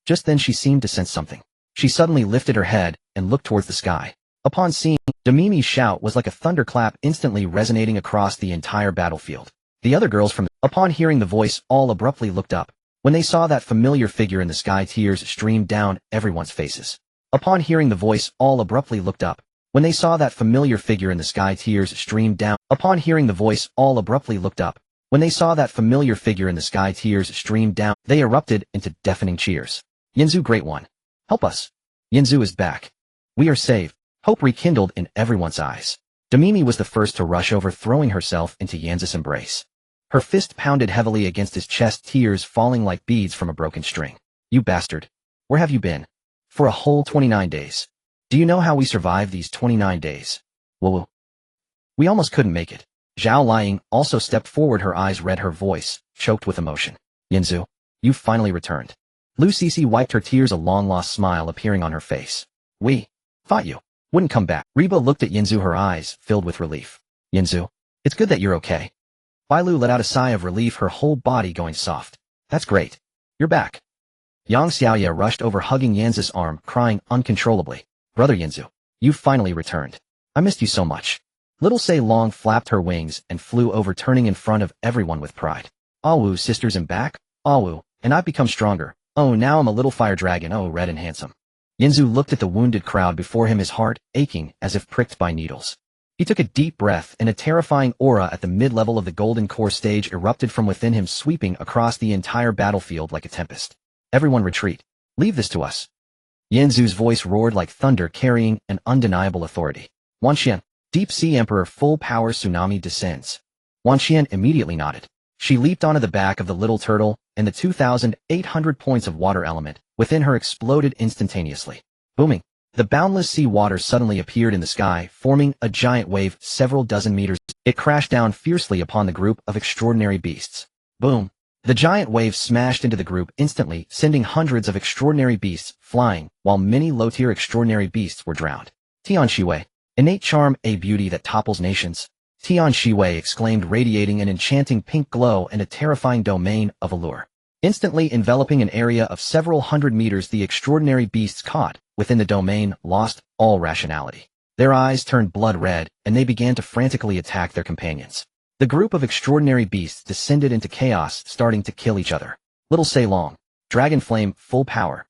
Just then she seemed to sense something. She suddenly lifted her head and looked towards the sky. Upon seeing, Demimi's shout was like a thunderclap, instantly resonating across the entire battlefield. The other girls upon hearing the voice, all abruptly looked up. When they saw that familiar figure in the sky, tears streamed down everyone's faces. Upon hearing the voice, all abruptly looked up. When they saw that familiar figure in the sky, tears streamed down. Upon hearing the voice, all abruptly looked up. When they saw that familiar figure in the sky, tears streamed down. They erupted into deafening cheers. Yanzu, Great One. Help us. Yanzu is back. We are saved. Hope rekindled in everyone's eyes. Demimi was the first to rush over, throwing herself into Yanzu's embrace. Her fist pounded heavily against his chest, tears falling like beads from a broken string. You bastard. Where have you been? For a whole 29 days. Do you know how we survived these 29 days? Whoa. We almost couldn't make it. Zhao Liang also stepped forward, her eyes red, her voice choked with emotion. Yanzu, you finally returned. Lu Sisi wiped her tears, a long-lost smile appearing on her face. We thought you wouldn't come back. Reba looked at Yanzu, her eyes filled with relief. Yanzu, it's good that you're okay. Bailu let out a sigh of relief, her whole body going soft. That's great. You're back. Yang Xiaoya rushed over, hugging Yanzu's arm, crying uncontrollably. Brother Yanzu, you finally returned. I missed you so much. Little Sei Long flapped her wings and flew over, turning in front of everyone with pride. Awu, sisters, am back. Awu, and I've become stronger. Oh, now I'm a little fire dragon, oh, red and handsome. Yanzu looked at the wounded crowd before him, his heart aching as if pricked by needles. He took a deep breath, and a terrifying aura at the mid-level of the golden core stage erupted from within him, sweeping across the entire battlefield like a tempest. Everyone retreat. Leave this to us. Yanzu's voice roared like thunder, carrying an undeniable authority. Wanxian, Deep Sea Emperor, full power tsunami descends. Wanxian immediately nodded. She leaped onto the back of the little turtle, and the 2,800 points of water element within her exploded instantaneously. Booming. The boundless sea water suddenly appeared in the sky, forming a giant wave several dozen meters. It crashed down fiercely upon the group of extraordinary beasts. Boom. The giant wave smashed into the group instantly, sending hundreds of extraordinary beasts flying, while many low-tier extraordinary beasts were drowned. Tian Shiwei. Innate charm, a beauty that topples nations. Tian Shiwei exclaimed, radiating an enchanting pink glow and a terrifying domain of allure. Instantly enveloping an area of several hundred meters, the extraordinary beasts caught within the domain lost all rationality. Their eyes turned blood red, and they began to frantically attack their companions. The group of extraordinary beasts descended into chaos, starting to kill each other. Little Sei Long. Dragon Flame, full power.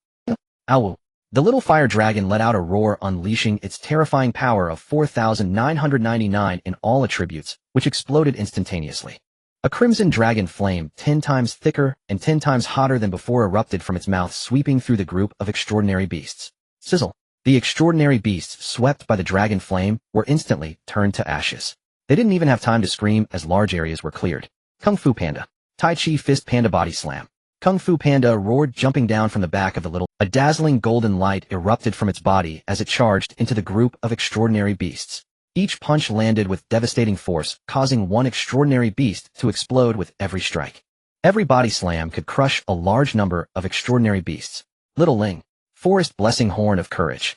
Awu. The little fire dragon let out a roar, unleashing its terrifying power of 4,999 in all attributes, which exploded instantaneously. A crimson dragon flame, 10 times thicker and 10 times hotter than before, erupted from its mouth, sweeping through the group of extraordinary beasts. Sizzle. The extraordinary beasts, swept by the dragon flame, were instantly turned to ashes. They didn't even have time to scream as large areas were cleared. Kung Fu Panda. Tai Chi Fist, Panda Body Slam. Kung Fu Panda roared, jumping down from the back of the little. A dazzling golden light erupted from its body as it charged into the group of extraordinary beasts. Each punch landed with devastating force, causing one extraordinary beast to explode with every strike. Every body slam could crush a large number of extraordinary beasts. Little Ling. Forest Blessing, Horn of Courage.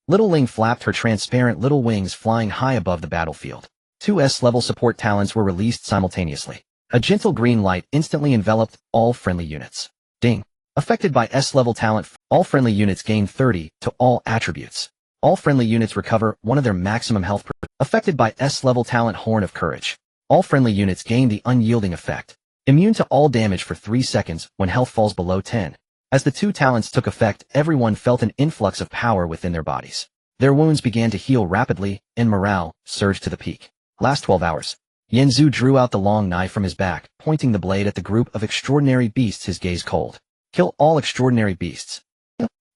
Little Ling flapped her transparent little wings, flying high above the battlefield. 2 S-level support talents were released simultaneously. A gentle green light instantly enveloped all friendly units. Ding. Affected by S-level talent, all friendly units gain 30 to all attributes. All friendly units recover 1 of their maximum health. Affected by S-level talent, Horn of Courage. All friendly units gain the unyielding effect. Immune to all damage for 3 seconds when health falls below 10. As the 2 talents took effect, everyone felt an influx of power within their bodies. Their wounds began to heal rapidly, and morale surged to the peak. Last 12 hours. Yanzu drew out the long knife from his back, pointing the blade at the group of extraordinary beasts, his gaze cold. Kill all extraordinary beasts.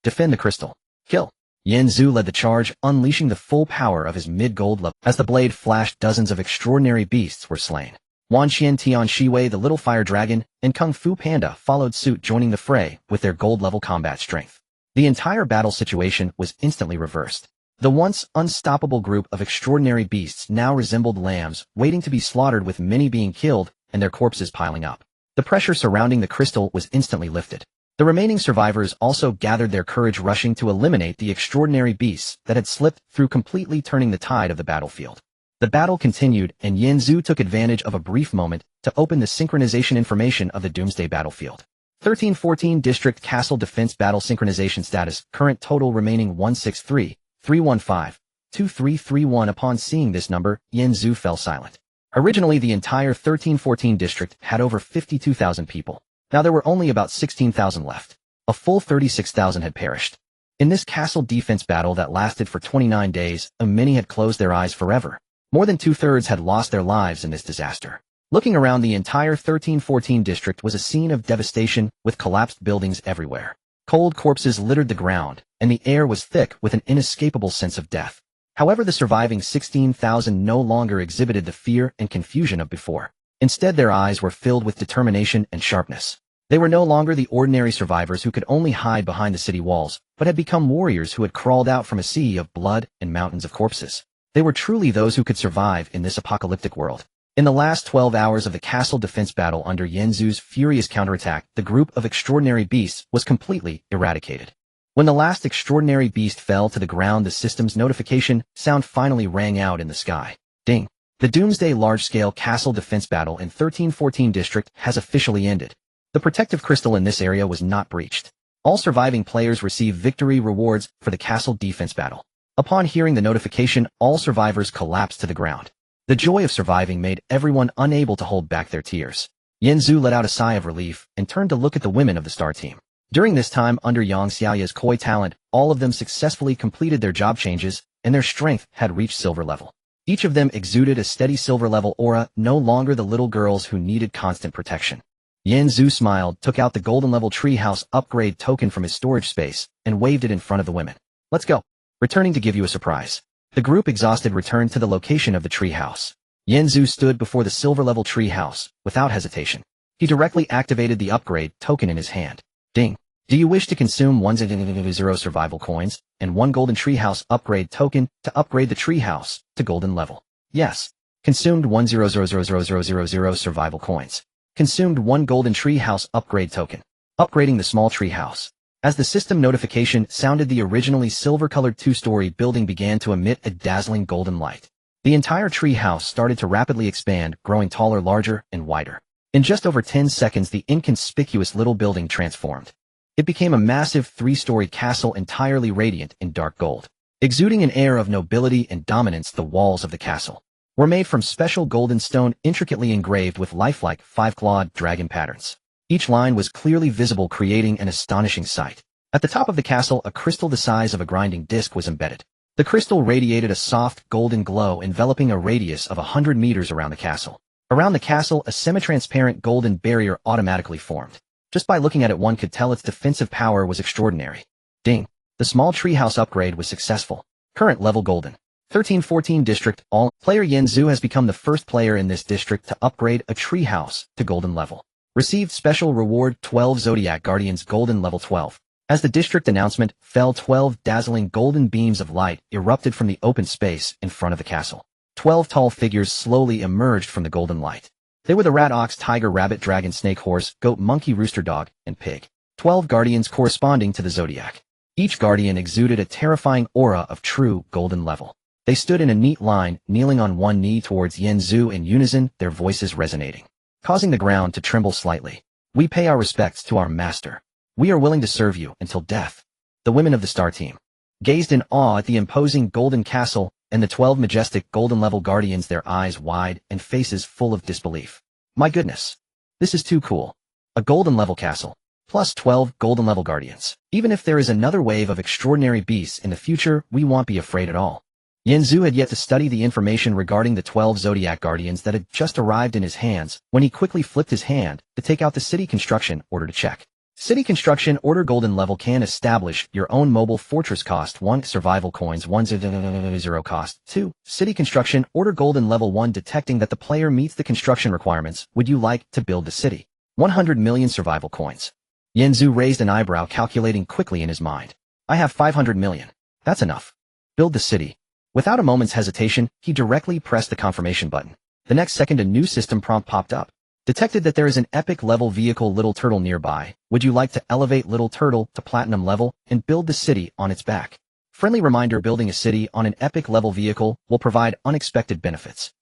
Defend the crystal. Kill. Yanzu led the charge, unleashing the full power of his mid-gold level. As the blade flashed, dozens of extraordinary beasts were slain. Wanqian Tian Shiwei, the little fire dragon, and Kung Fu Panda followed suit, joining the fray with their gold-level combat strength. The entire battle situation was instantly reversed. The once unstoppable group of extraordinary beasts now resembled lambs, waiting to be slaughtered, with many being killed and their corpses piling up. The pressure surrounding the crystal was instantly lifted. The remaining survivors also gathered their courage, rushing to eliminate the extraordinary beasts that had slipped through, completely turning the tide of the battlefield. The battle continued, and Yanzu took advantage of a brief moment to open the synchronization information of the Doomsday battlefield. 1314 District Castle Defense Battle Synchronization Status. Current total remaining 163-315-2331. Upon seeing this number, Yanzu fell silent. Originally, the entire 1314 district had over 52,000 people. Now there were only about 16,000 left. A full 36,000 had perished. In this castle defense battle that lasted for 29 days, many had closed their eyes forever. More than two-thirds had lost their lives in this disaster. Looking around, the entire 1314 district was a scene of devastation, with collapsed buildings everywhere. Cold corpses littered the ground, and the air was thick with an inescapable sense of death. However, the surviving 16,000 no longer exhibited the fear and confusion of before. Instead, their eyes were filled with determination and sharpness. They were no longer the ordinary survivors who could only hide behind the city walls, but had become warriors who had crawled out from a sea of blood and mountains of corpses. They were truly those who could survive in this apocalyptic world. In the last 12 hours of the castle defense battle, under Yanzu's furious counterattack, the group of extraordinary beasts was completely eradicated. When the last extraordinary beast fell to the ground, the system's notification sound finally rang out in the sky. Ding! The Doomsday large-scale castle defense battle in 1314 district has officially ended. The protective crystal in this area was not breached. All surviving players receive victory rewards for the castle defense battle. Upon hearing the notification, all survivors collapsed to the ground. The joy of surviving made everyone unable to hold back their tears. Yanzu let out a sigh of relief and turned to look at the women of the star team. During this time, under Yang Xiaoya's koi talent, all of them successfully completed their job changes, and their strength had reached silver level. Each of them exuded a steady silver level aura, no longer the little girls who needed constant protection. Yanzu smiled, took out the golden level treehouse upgrade token from his storage space, and waved it in front of the women. Let's go. Returning to give you a surprise. The group, exhausted, returned to the location of the treehouse. Yanzu stood before the silver-level treehouse, without hesitation. He activated the upgrade token in his hand. Ding. Do you wish to consume 100 survival coins and 1 golden treehouse upgrade token to upgrade the treehouse to golden level? Yes. Consumed 100,000 survival coins. Consumed 1 golden treehouse upgrade token. Upgrading the small treehouse. As the system notification sounded, the originally silver-colored 2-story building began to emit a dazzling golden light. The entire treehouse started to rapidly expand, growing taller, larger, and wider. In just over 10 seconds, the inconspicuous little building transformed. It became a massive 3-story castle, entirely radiant in dark gold. Exuding an air of nobility and dominance, the walls of the castle were made from special golden stone, intricately engraved with lifelike 5-clawed dragon patterns. Each line was clearly visible, creating an astonishing sight. At the top of the castle, a crystal the size of a grinding disc was embedded. The crystal radiated a soft, golden glow, enveloping a radius of 100 meters around the castle. Around the castle, a semi-transparent golden barrier automatically formed. Just by looking at it, one could tell its defensive power was extraordinary. Ding! The small treehouse upgrade was successful. Current level golden. 1314 district. All player Yanzu has become the first player in this district to upgrade a treehouse to golden level. Received special reward 12 Zodiac Guardians golden level 12. As the district announcement fell, 12 dazzling golden beams of light erupted from the open space in front of the castle. 12 tall figures slowly emerged from the golden light. They were the rat, ox, tiger, rabbit, dragon, snake, horse, goat, monkey, rooster, dog, and pig. 12 guardians corresponding to the zodiac. Each guardian exuded a terrifying aura of true golden level. They stood in a neat line, kneeling on one knee towards Yanzu in unison, their voices resonating, causing the ground to tremble slightly. We pay our respects to our master. We are willing to serve you until death. The women of the star team gazed in awe at the imposing golden castle and the 12 majestic golden level guardians, their eyes wide and faces full of disbelief. My goodness. This is too cool. A golden level castle, plus 12 golden level guardians. Even if there is another wave of extraordinary beasts in the future, we won't be afraid at all. Yanzu had yet to study the information regarding the 12 Zodiac Guardians that had just arrived in his hands when he quickly flipped his hand to take out the city construction order to check. City Construction Order Golden Level can establish your own mobile fortress. Cost 1. Survival coins 1 0 cost 2. City Construction Order Golden Level 1 detecting that the player meets the construction requirements. Would you like to build the city? 100 million survival coins. Yanzu raised an eyebrow, calculating quickly in his mind. I have 500 million. That's enough. Build the city. Without a moment's hesitation, he directly pressed the confirmation button. The next second a new system prompt popped up. Detected that there is an epic level vehicle Little Turtle nearby. Would you like to elevate Little Turtle to platinum level and build the city on its back? Friendly reminder: building a city on an epic level vehicle will provide unexpected benefits.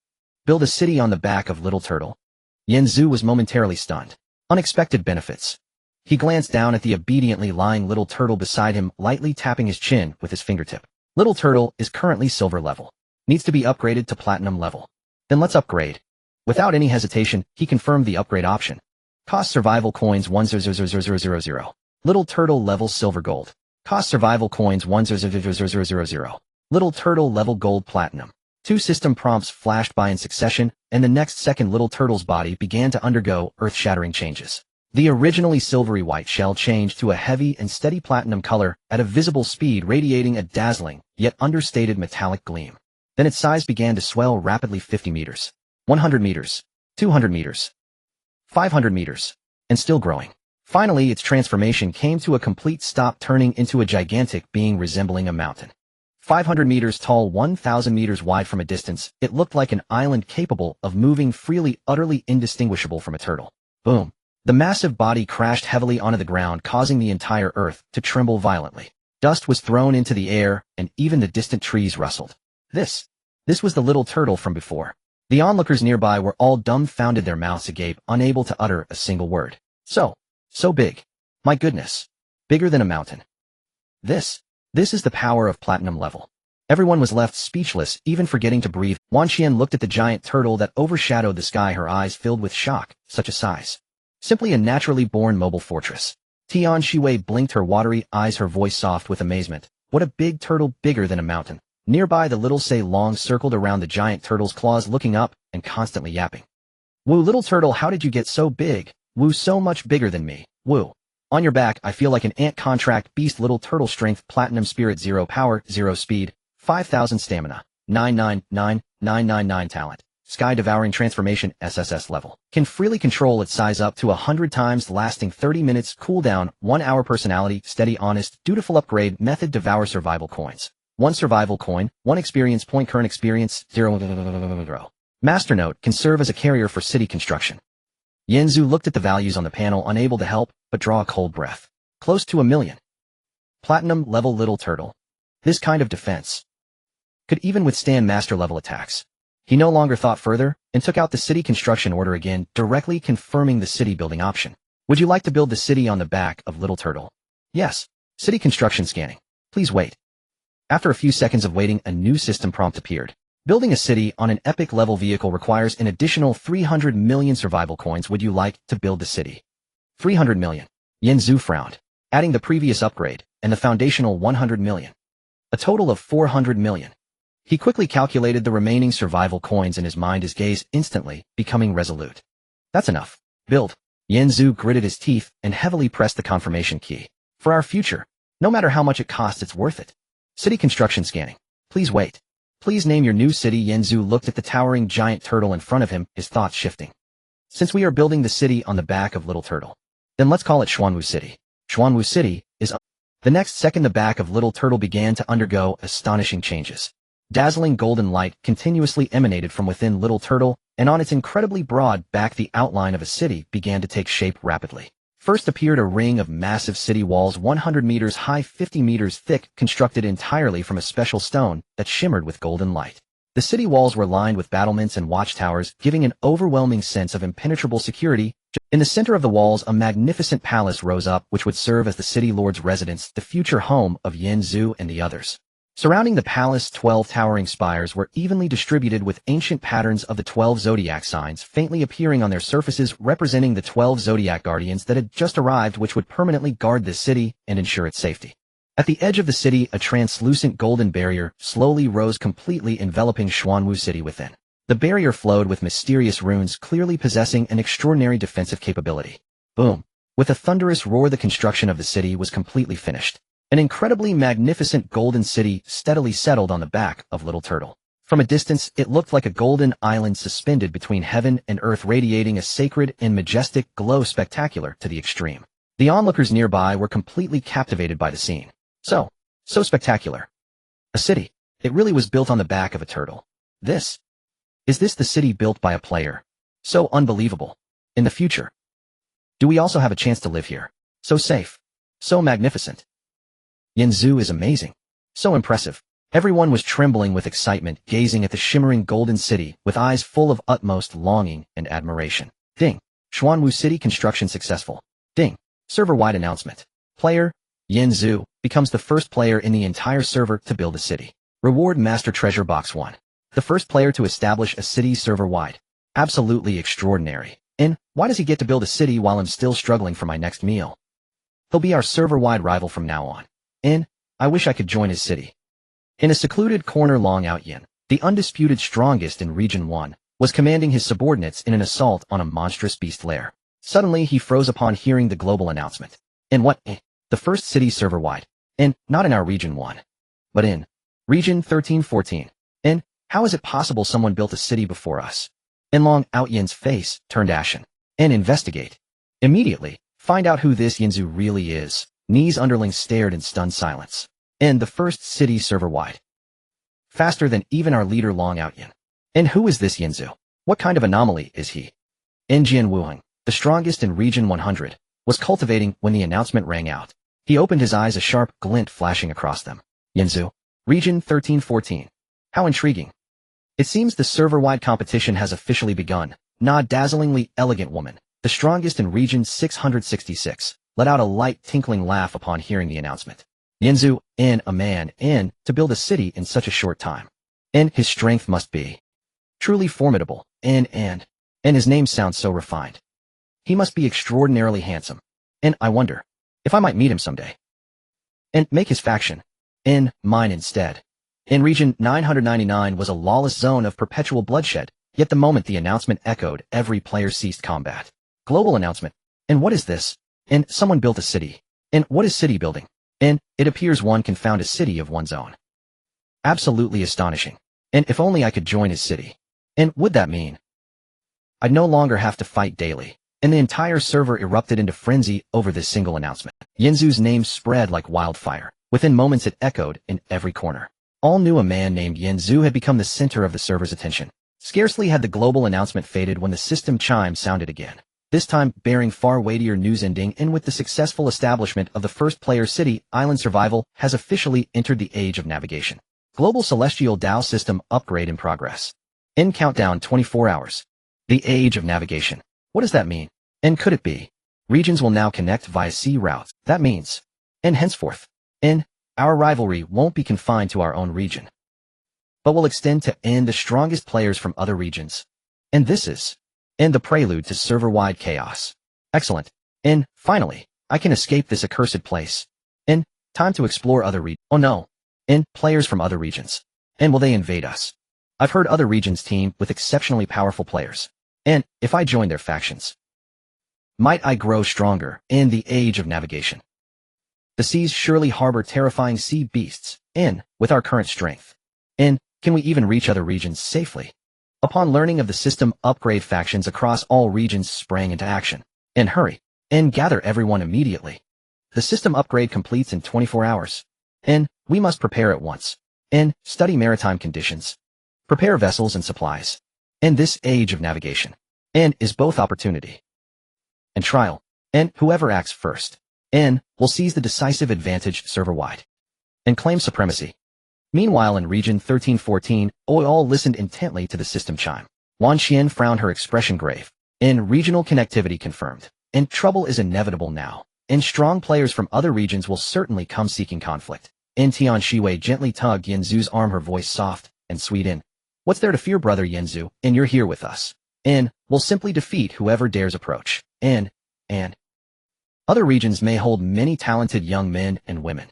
Build a city on the back of Little Turtle. Yanzu was momentarily stunned. Unexpected benefits. He glanced down at the obediently lying Little Turtle beside him, lightly tapping his chin with his fingertip. Little Turtle is currently silver level. Needs to be upgraded to platinum level. Then let's upgrade. Without any hesitation, he confirmed the upgrade option. Cost survival coins 100000. Little Turtle level silver gold. Cost survival coins 100000. Little Turtle level gold platinum. Two system prompts flashed by in succession, and the next second Little Turtle's body began to undergo earth-shattering changes. The originally silvery white shell changed to a heavy and steady platinum color at a visible speed, radiating a dazzling, yet understated metallic gleam. Then its size began to swell rapidly: 50 meters. 100 meters, 200 meters, 500 meters, and still growing. Finally, its transformation came to a complete stop, turning into a gigantic being resembling a mountain. 500 meters tall, 1,000 meters wide. From a distance, it looked like an island capable of moving freely, utterly indistinguishable from a turtle. Boom. The massive body crashed heavily onto the ground, causing the entire earth to tremble violently. Dust was thrown into the air, and even the distant trees rustled. This was the Little Turtle from before. The onlookers nearby were all dumbfounded, their mouths agape, unable to utter a single word. So big. My goodness. Bigger than a mountain. This is the power of platinum level. Everyone was left speechless, even forgetting to breathe. Wan Qian looked at the giant turtle that overshadowed the sky, her eyes filled with shock. Such a size. Simply a naturally born mobile fortress. Tian Shiwei blinked her watery eyes, her voice soft with amazement. What a big turtle, bigger than a mountain. Nearby, the little Sei Long circled around the giant turtle's claws, looking up and constantly yapping. Woo, little turtle, how did you get so big? Woo, so much bigger than me. Woo. On your back, I feel like an ant. Contract beast. Little turtle strength, platinum spirit, 0 power, 0 speed, 5,000 stamina, 999999 talent. Sky devouring transformation, SSS level. Can freely control its size up to 100 times, lasting 30 minutes. Cooldown, 1 hour. Personality, steady, honest, dutiful. Upgrade method, devour survival coins. 1 survival coin, 1 experience point. Current experience, 0. Master note, can serve as a carrier for city construction. Yanzu looked at the values on the panel, unable to help but draw a cold breath. Close to 1 million. Platinum level Little Turtle. This kind of defense could even withstand master level attacks. He no longer thought further and took out the city construction order again, directly confirming the city building option. Would you like to build the city on the back of Little Turtle? Yes. City construction scanning. Please wait. After a few seconds of waiting, a new system prompt appeared. Building a city on an epic level vehicle requires an additional 300 million survival coins. Would you like to build the city? 300 million. Yanzu frowned, adding the previous upgrade and the foundational 100 million. A total of 400 million. He quickly calculated the remaining survival coins in his mind, his gaze instantly becoming resolute. That's enough. Build. Yanzu gritted his teeth and heavily pressed the confirmation key. For our future, no matter how much it costs, it's worth it. City construction scanning. Please wait. Please name your new city. Yanzu looked at the towering giant turtle in front of him, his thoughts shifting. Since we are building the city on the back of Little Turtle, then let's call it Xuanwu City. Xuanwu City is The next second the back of Little Turtle began to undergo astonishing changes. Dazzling golden light continuously emanated from within Little Turtle, and on its incredibly broad back the outline of a city began to take shape rapidly. First appeared a ring of massive city walls 100 meters high, 50 meters thick, constructed entirely from a special stone that shimmered with golden light. The city walls were lined with battlements and watchtowers, giving an overwhelming sense of impenetrable security. In the center of the walls, a magnificent palace rose up, which would serve as the city lord's residence, the future home of Yanzu and the others. Surrounding the palace, 12 towering spires were evenly distributed with ancient patterns of the 12 zodiac signs faintly appearing on their surfaces, representing the 12 zodiac guardians that had just arrived, which would permanently guard this city and ensure its safety. At the edge of the city, a translucent golden barrier slowly rose, completely enveloping Xuanwu City within. The barrier flowed with mysterious runes, clearly possessing an extraordinary defensive capability. Boom. With a thunderous roar, the construction of the city was completely finished. An incredibly magnificent golden city steadily settled on the back of Little Turtle. From a distance, it looked like a golden island suspended between heaven and earth, radiating a sacred and majestic glow spectacular to the extreme. The onlookers nearby were completely captivated by the scene. So spectacular. A city. It really was built on the back of a turtle. Is this the city built by a player? So unbelievable. In the future, do we also have a chance to live here? So safe. So magnificent. Yanzhou is amazing. So impressive. Everyone was trembling with excitement, gazing at the shimmering golden city with eyes full of utmost longing and admiration. Ding. Xuanwu City construction successful. Ding. Server-wide announcement. Player, Yanzhou, becomes the first player in the entire server to build a city. Reward Master Treasure Box 1. The first player to establish a city server-wide. Absolutely extraordinary. And why does he get to build a city while I'm still struggling for my next meal? He'll be our server-wide rival from now on. And I wish I could join his city. In a secluded corner, Long Outyin, the undisputed strongest in Region 1, was commanding his subordinates in an assault on a monstrous beast lair. Suddenly, he froze upon hearing the global announcement. In what? The first city server-wide. And not in our Region 1, but in Region 1314. And how is it possible someone built a city before us? And Long Outyin's face turned ashen. And investigate. Immediately, find out who this Yanzhou really is. Ni's underlings stared in stunned silence. And the first city server-wide. Faster than even our leader Long Outyin. And who is this Yanzhou? What kind of anomaly is he? Jian Wuheng, the strongest in Region 100, was cultivating when the announcement rang out. He opened his eyes, a sharp glint flashing across them. Yanzhou, Region 1314. How intriguing. It seems the server-wide competition has officially begun. Na, dazzlingly elegant woman, the strongest in Region 666, let out a light tinkling laugh upon hearing the announcement. Yanzhou, a man, to build a city in such a short time. And his strength must be truly formidable. And his name sounds so refined. He must be extraordinarily handsome. And I wonder if I might meet him someday. And make his faction mine instead. In Region 999 was a lawless zone of perpetual bloodshed, yet the moment the announcement echoed, every player ceased combat. Global announcement. And what is this? And someone built a city. And what is city building? And it appears one can found a city of one's own. Absolutely astonishing. And if only I could join his city. And would that mean I'd no longer have to fight daily? And the entire server erupted into frenzy over this single announcement. Yanzhou's name spread like wildfire. Within moments it echoed in every corner. All knew a man named Yanzhou had become the center of the server's attention. Scarcely had the global announcement faded when the system chime sounded again. This time bearing far weightier news, ending in with the successful establishment of the first player city. Island survival has officially entered the age of navigation. Global celestial Dao system upgrade in progress. End countdown 24 hours. The age of navigation. What does that mean? And could it be? Regions will now connect via sea routes. That means, and henceforth, our rivalry won't be confined to our own region, but will extend to the strongest players from other regions. And this is the prelude to server-wide chaos. Excellent. And finally, I can escape this accursed place. And time to explore other regions. Oh no. And players from other regions. And will they invade us? I've heard other regions team with exceptionally powerful players. And if I join their factions, might I grow stronger in the age of navigation? The seas surely harbor terrifying sea beasts. And with our current strength, can we even reach other regions safely? Upon learning of the system upgrade, factions across all regions sprang into action. And hurry. And gather everyone immediately. The system upgrade completes in 24 hours. And we must prepare at once. And study maritime conditions. Prepare vessels and supplies. And this age of navigation. And is both opportunity and trial. And whoever acts first, will seize the decisive advantage server-wide. And claim supremacy. Meanwhile in Region 1314, all listened intently to the system chime. Wan Xian frowned, her expression grave. Regional connectivity confirmed. And trouble is inevitable now. And strong players from other regions will certainly come seeking conflict. Tian Shiwei gently tugged Yanzhou's arm, her voice soft and sweet. What's there to fear, brother Yanzhou? You're here with us. We'll simply defeat whoever dares approach. Other regions may hold many talented young men and women.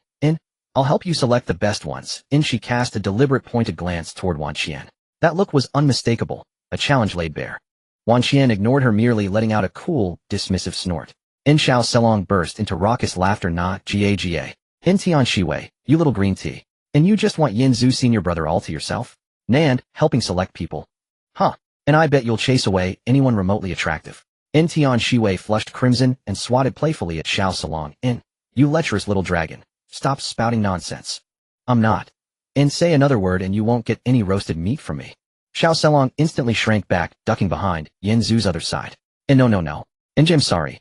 I'll help you select the best ones. She cast a deliberate pointed glance toward Wan Xian. That look was unmistakable, a challenge laid bare. Wan Xian ignored her, merely letting out a cool, dismissive snort. In Xiao Selong burst into raucous laughter. Ga. In Tian Shiwei, you little green tea. And you just want Yin Zhu senior brother all to yourself? Nand, helping select people. Huh. And I bet you'll chase away anyone remotely attractive. In Tian Shiwei flushed crimson and swatted playfully at Xiao Selong. In, you lecherous little dragon. Stop spouting nonsense. I'm not. And say another word and you won't get any roasted meat from me. Xiao Selong instantly shrank back, ducking behind Yin Zhu's other side. And no. And I'm sorry.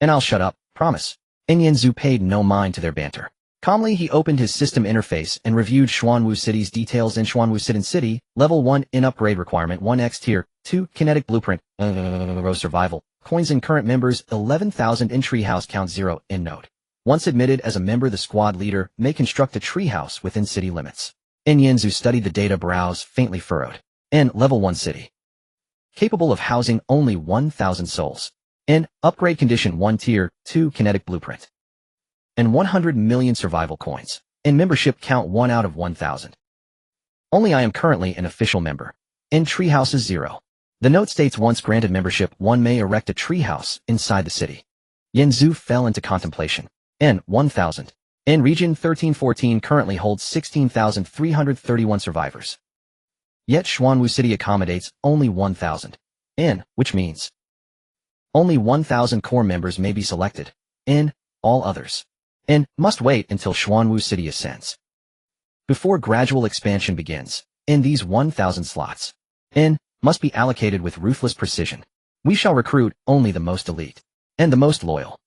And I'll shut up, promise. And Yin Zhu paid no mind to their banter. Calmly he opened his system interface and reviewed Xuanwu City's details. In Xuanwu City, Level 1 in upgrade requirement 1x Tier 2 kinetic blueprint, survival, coins in current members 11,000 in treehouse count 0 in node. Once admitted as a member, the squad leader may construct a treehouse within city limits. In Yin Zhu studied the data, brows faintly furrowed. In Level 1 city, capable of housing only 1,000 souls. In upgrade condition 1 Tier 2 kinetic blueprint. And 100 million survival coins. In membership count 1 out of 1,000. Only I am currently an official member. In treehouses 0. The note states once granted membership, one may erect a treehouse inside the city. Yin Zhu fell into contemplation. In 1,000. In region 1314 currently holds 16,331 survivors. Yet Xuanwu City accommodates only 1,000. In, which means only 1,000 core members may be selected. In, all others. In, must wait until Xuanwu City ascends. Before gradual expansion begins, in these 1,000 slots. In, must be allocated with ruthless precision. We shall recruit only the most elite. And the most loyal.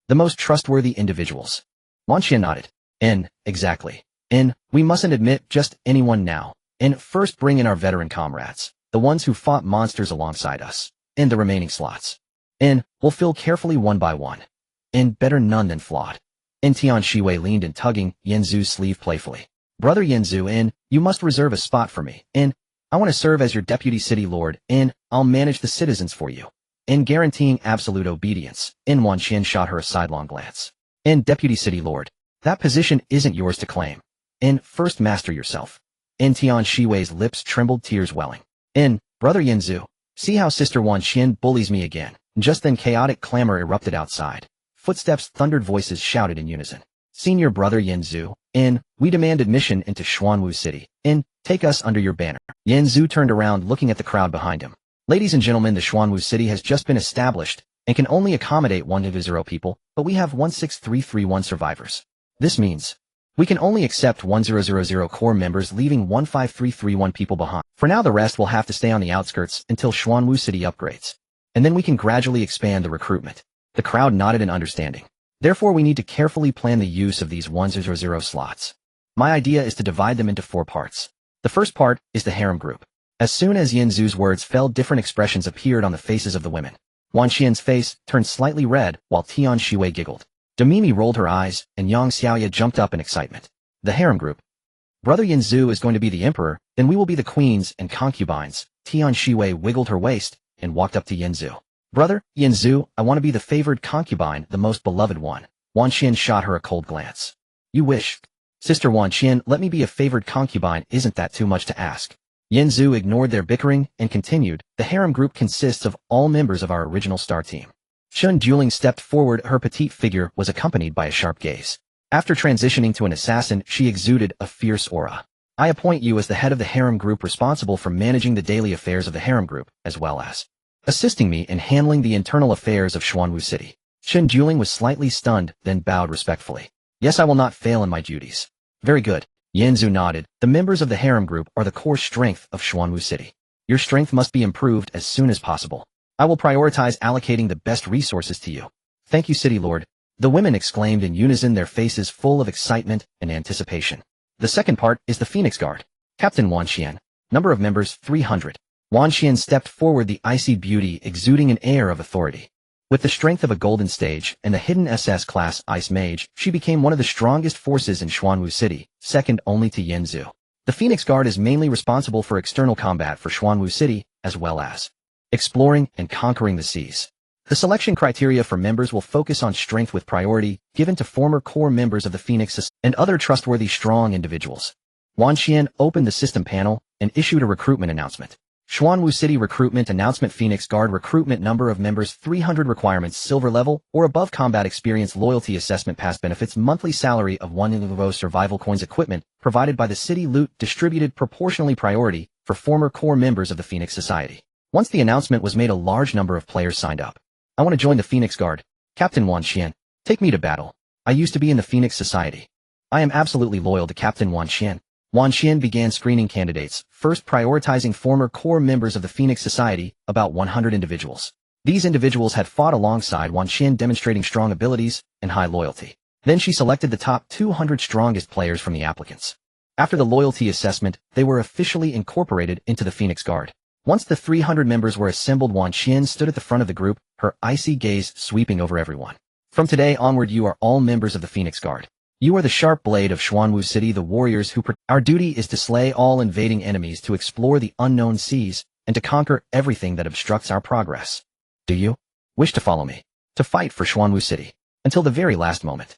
The most trustworthy individuals. Wan Xian nodded. In, exactly. In, we mustn't admit just anyone now. In, first bring in our veteran comrades. The ones who fought monsters alongside us. In the remaining slots. In, we'll fill carefully one by one. In, better none than flawed. In Tian Shiwei leaned in, tugging Yin Zhu's sleeve playfully. Brother Yin Zhu, in, you must reserve a spot for me. In, I want to serve as your deputy city lord. In, I'll manage the citizens for you. In, guaranteeing absolute obedience. In, Wan Xian shot her a sidelong glance. In, deputy city lord, that position isn't yours to claim. In, first master yourself. In, Tian Shiwei's lips trembled, tears welling. In, brother Yin Zhu, see how sister Wan Xian bullies me again. Just then chaotic clamor erupted outside. Footsteps, thundered voices shouted in unison. Senior brother Yin Zhu, in, we demand admission into Xuanwu City. In, take us under your banner. Yin Zhu turned around, looking at the crowd behind him. Ladies and gentlemen, the Xuanwu City has just been established and can only accommodate 100 people, but we have 16331 survivors. This means we can only accept 1000 core members, leaving 15331 people behind. For now, the rest will have to stay on the outskirts until Xuanwu City upgrades. And then we can gradually expand the recruitment. The crowd nodded in understanding. Therefore, we need to carefully plan the use of these 100 slots. My idea is to divide them into 4 parts. The first part is the harem group. As soon as Yin Zhu's words fell, different expressions appeared on the faces of the women. Wan Xian's face turned slightly red, while Tian Shiwei giggled. Demimi rolled her eyes, and Yang Xiaoya jumped up in excitement. The harem group. Brother Yin Zhu is going to be the emperor, then we will be the queens and concubines. Tian Shiwei wiggled her waist and walked up to Yin Zhu. Brother Yin Zhu, I want to be the favored concubine, the most beloved one. Wan Xian shot her a cold glance. You wish. Sister Wan Xian, let me be a favored concubine. Isn't that too much to ask? Yin Zhu ignored their bickering and continued, the harem group consists of all members of our original star team. Shun Juling stepped forward, her petite figure was accompanied by a sharp gaze. After transitioning to an assassin, she exuded a fierce aura. I appoint you as the head of the harem group, responsible for managing the daily affairs of the harem group, as well as assisting me in handling the internal affairs of Xuanwu City. Shun Juling was slightly stunned, then bowed respectfully. Yes, I will not fail in my duties. Very good. Yin Zhu nodded. The members of the harem group are the core strength of Xuanwu City. Your strength must be improved as soon as possible. I will prioritize allocating the best resources to you. Thank you, City Lord. The women exclaimed in unison, their faces full of excitement and anticipation. The second part is the Phoenix Guard. Captain Wan Xian. Number of members 300. Wan Xian stepped forward, the icy beauty exuding an air of authority. With the strength of a golden stage and the hidden SS-class Ice Mage, she became one of the strongest forces in Xuanwu City, second only to Yin Zhu. The Phoenix Guard is mainly responsible for external combat for Xuanwu City, as well as exploring and conquering the seas. The selection criteria for members will focus on strength, with priority given to former core members of the Phoenix and other trustworthy, strong individuals. Wan Xian opened the system panel and issued a recruitment announcement. Xuanwu City Recruitment Announcement Phoenix Guard Recruitment Number of Members 300 Requirements Silver Level or Above Combat Experience Loyalty Assessment Past Benefits Monthly Salary of 1 Survival Coins Equipment provided by the city Loot distributed proportionally priority for former core members of the Phoenix Society. Once the announcement was made, a large number of players signed up. I want to join the Phoenix Guard. Captain Wan Xian, take me to battle. I used to be in the Phoenix Society. I am absolutely loyal to Captain Wan Xian. Wan Xian began screening candidates, first prioritizing former core members of the Phoenix Society, about 100 individuals. These individuals had fought alongside Wan Xian, demonstrating strong abilities and high loyalty. Then she selected the top 200 strongest players from the applicants. After the loyalty assessment, they were officially incorporated into the Phoenix Guard. Once the 300 members were assembled, Wan Xian stood at the front of the group, her icy gaze sweeping over everyone. From today onward, you are all members of the Phoenix Guard. You are the sharp blade of Xuanwu City, the warriors who Our duty is to slay all invading enemies, to explore the unknown seas, and to conquer everything that obstructs our progress. Do you wish to follow me? To fight for Xuanwu City? Until the very last moment.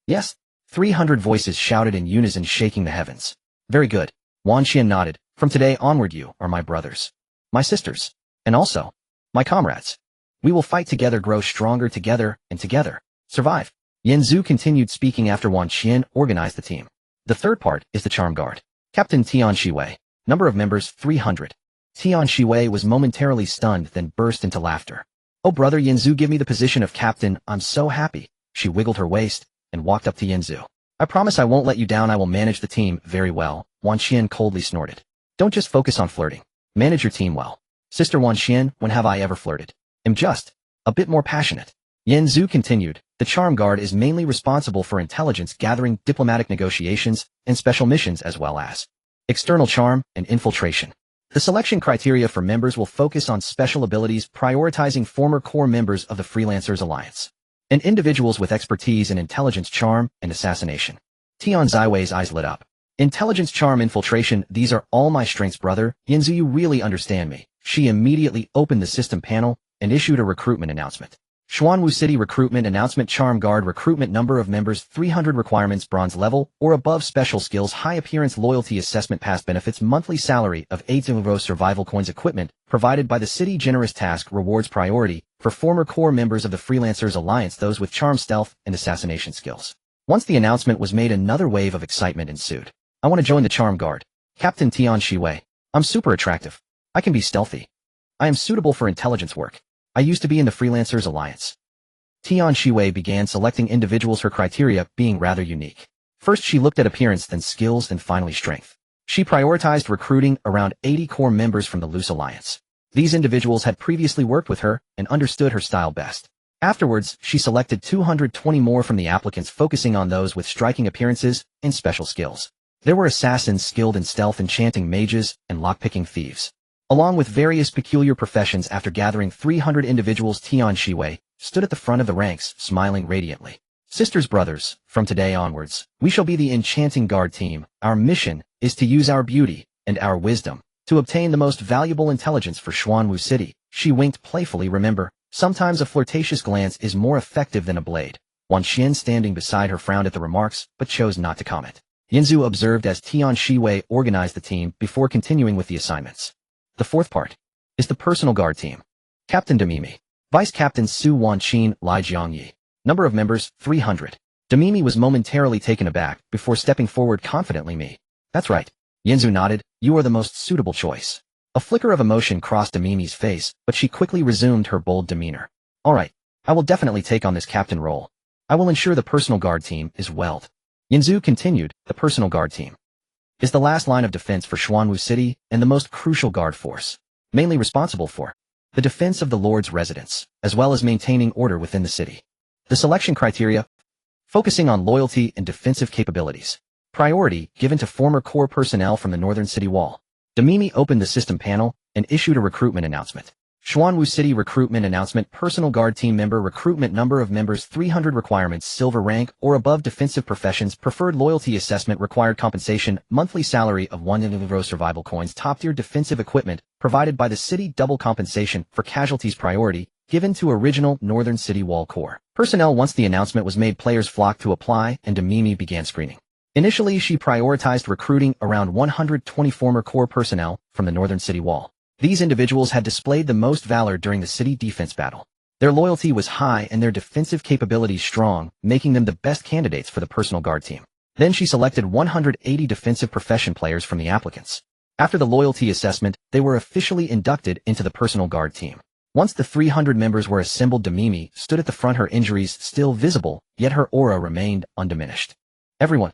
Yes? 300 voices shouted in unison, shaking the heavens. Very good. Wan Xian nodded. From today onward, you are my brothers. My sisters. And also, my comrades. We will fight together, grow stronger together, and together survive. Yanzu continued speaking after Wan Xian organized the team. The third part is the Charm Guard. Captain Tian Shiwei. Number of members 300. Tian Shiwei was momentarily stunned, then burst into laughter. Oh brother Yanzu, give me the position of captain, I'm so happy. She wiggled her waist and walked up to Yanzu. I promise I won't let you down, I will manage the team very well. Wan Xian coldly snorted. Don't just focus on flirting. Manage your team well. Sister Wan Xian, when have I ever flirted? I'm just a bit more passionate. Yanzu continued. The Charm Guard is mainly responsible for intelligence gathering, diplomatic negotiations, and special missions, as well as external charm and infiltration. The selection criteria for members will focus on special abilities, prioritizing former core members of the Freelancers Alliance and individuals with expertise in intelligence, charm, and assassination. Tian Ziwei's eyes lit up. Intelligence, charm, infiltration, these are all my strengths, brother. Yanzu, you really understand me. She immediately opened the system panel and issued a recruitment announcement. Xuanwu City Recruitment Announcement. Charm Guard Recruitment Number of Members 300 Requirements Bronze Level or Above Special Skills High Appearance Loyalty Assessment Past Benefits Monthly Salary of 8 Survival Coins Equipment provided by the City. Generous Task Rewards Priority for former core members of the Freelancers Alliance, those with charm, stealth, and assassination skills. Once the announcement was made, another wave of excitement ensued. I want to join the Charm Guard. Captain Tian Shiwei. I'm super attractive. I can be stealthy. I am suitable for intelligence work. I used to be in the Freelancers Alliance. Tian Shiwei began selecting individuals, her criteria being rather unique. First she looked at appearance, then skills, and finally strength. She prioritized recruiting around 80 core members from the Loose Alliance. These individuals had previously worked with her and understood her style best. Afterwards, she selected 220 more from the applicants, focusing on those with striking appearances and special skills. There were assassins skilled in stealth, enchanting mages, and lockpicking thieves, along with various peculiar professions. After gathering 300 individuals, Tian Shiwei stood at the front of the ranks, smiling radiantly. Sisters, brothers, from today onwards, we shall be the Enchanting Guard team. Our mission is to use our beauty and our wisdom to obtain the most valuable intelligence for Xuanwu City. She winked playfully. Remember, sometimes a flirtatious glance is more effective than a blade. Wan Xian, standing beside her, frowned at the remarks, but chose not to comment. Yanzu observed as Tian Shiwei organized the team before continuing with the assignments. The fourth part is the Personal Guard team. Captain Demimi. Vice Captain Su Wanqin, Lai Jiangyi. Number of members 300. Demimi was momentarily taken aback before stepping forward confidently. Me. That's right. Yanzu nodded. You are the most suitable choice. A flicker of emotion crossed Demimi's face, but she quickly resumed her bold demeanor. All right. I will definitely take on this captain role. I will ensure the Personal Guard team is well. Yanzu continued. The Personal Guard team is the last line of defense for Xuanwu City and the most crucial guard force, mainly responsible for the defense of the Lord's residence, as well as maintaining order within the city. The selection criteria, focusing on loyalty and defensive capabilities. Priority given to former core personnel from the Northern City Wall. Demimi opened the system panel and issued a recruitment announcement. Xuanwu City Recruitment Announcement. Personal Guard Team Member Recruitment Number of Members 300 Requirements Silver Rank or Above Defensive Professions Preferred Loyalty Assessment Required Compensation Monthly Salary of 1 Survival Coins Top Tier Defensive Equipment provided by the City. Double Compensation for Casualties Priority given to Original Northern City Wall Corps personnel. Once the announcement was made, players flocked to apply and Demimi began screening. Initially she prioritized recruiting around 120 former core personnel from the Northern City Wall. These individuals had displayed the most valor during the city defense battle. Their loyalty was high and their defensive capabilities strong, making them the best candidates for the personal guard team. Then she selected 180 defensive profession players from the applicants. After the loyalty assessment, they were officially inducted into the personal guard team. Once the 300 members were assembled, Demimi stood at the front, her injuries still visible, yet her aura remained undiminished. Everyone,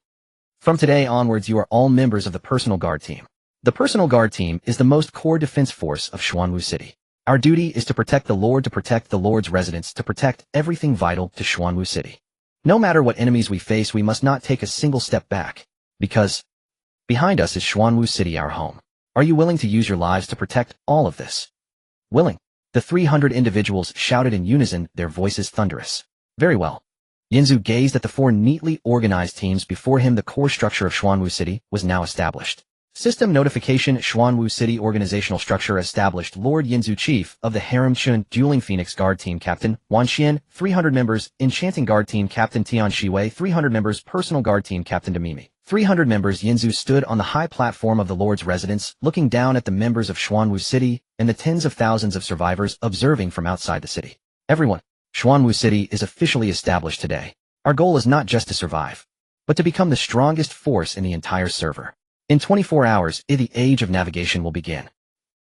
from today onwards you are all members of the personal guard team. The personal guard team is the most core defense force of Xuanwu City. Our duty is to protect the Lord, to protect the Lord's residents, to protect everything vital to Xuanwu City. No matter what enemies we face, we must not take a single step back, because behind us is Xuanwu City, our home. Are you willing to use your lives to protect all of this? Willing. The 300 individuals shouted in unison, their voices thunderous. Very well. Yinzu gazed at the 4 neatly organized teams before him. The core structure of Xuanwu City was now established. System notification: Xuanwu City organizational structure established. Lord Yinzu, chief of the Harem Chun Dueling Phoenix Guard Team Captain Wan Xian, 300 members. Enchanting Guard Team Captain Tian Shiwei, 300 members. Personal Guard Team Captain Demimi, 300 members. Yinzu stood on the high platform of the Lord's residence, looking down at the members of Xuanwu City and the tens of thousands of survivors observing from outside the city. Everyone, Xuanwu City is officially established today. Our goal is not just to survive, but to become the strongest force in the entire server. In 24 hours, the age of navigation will begin.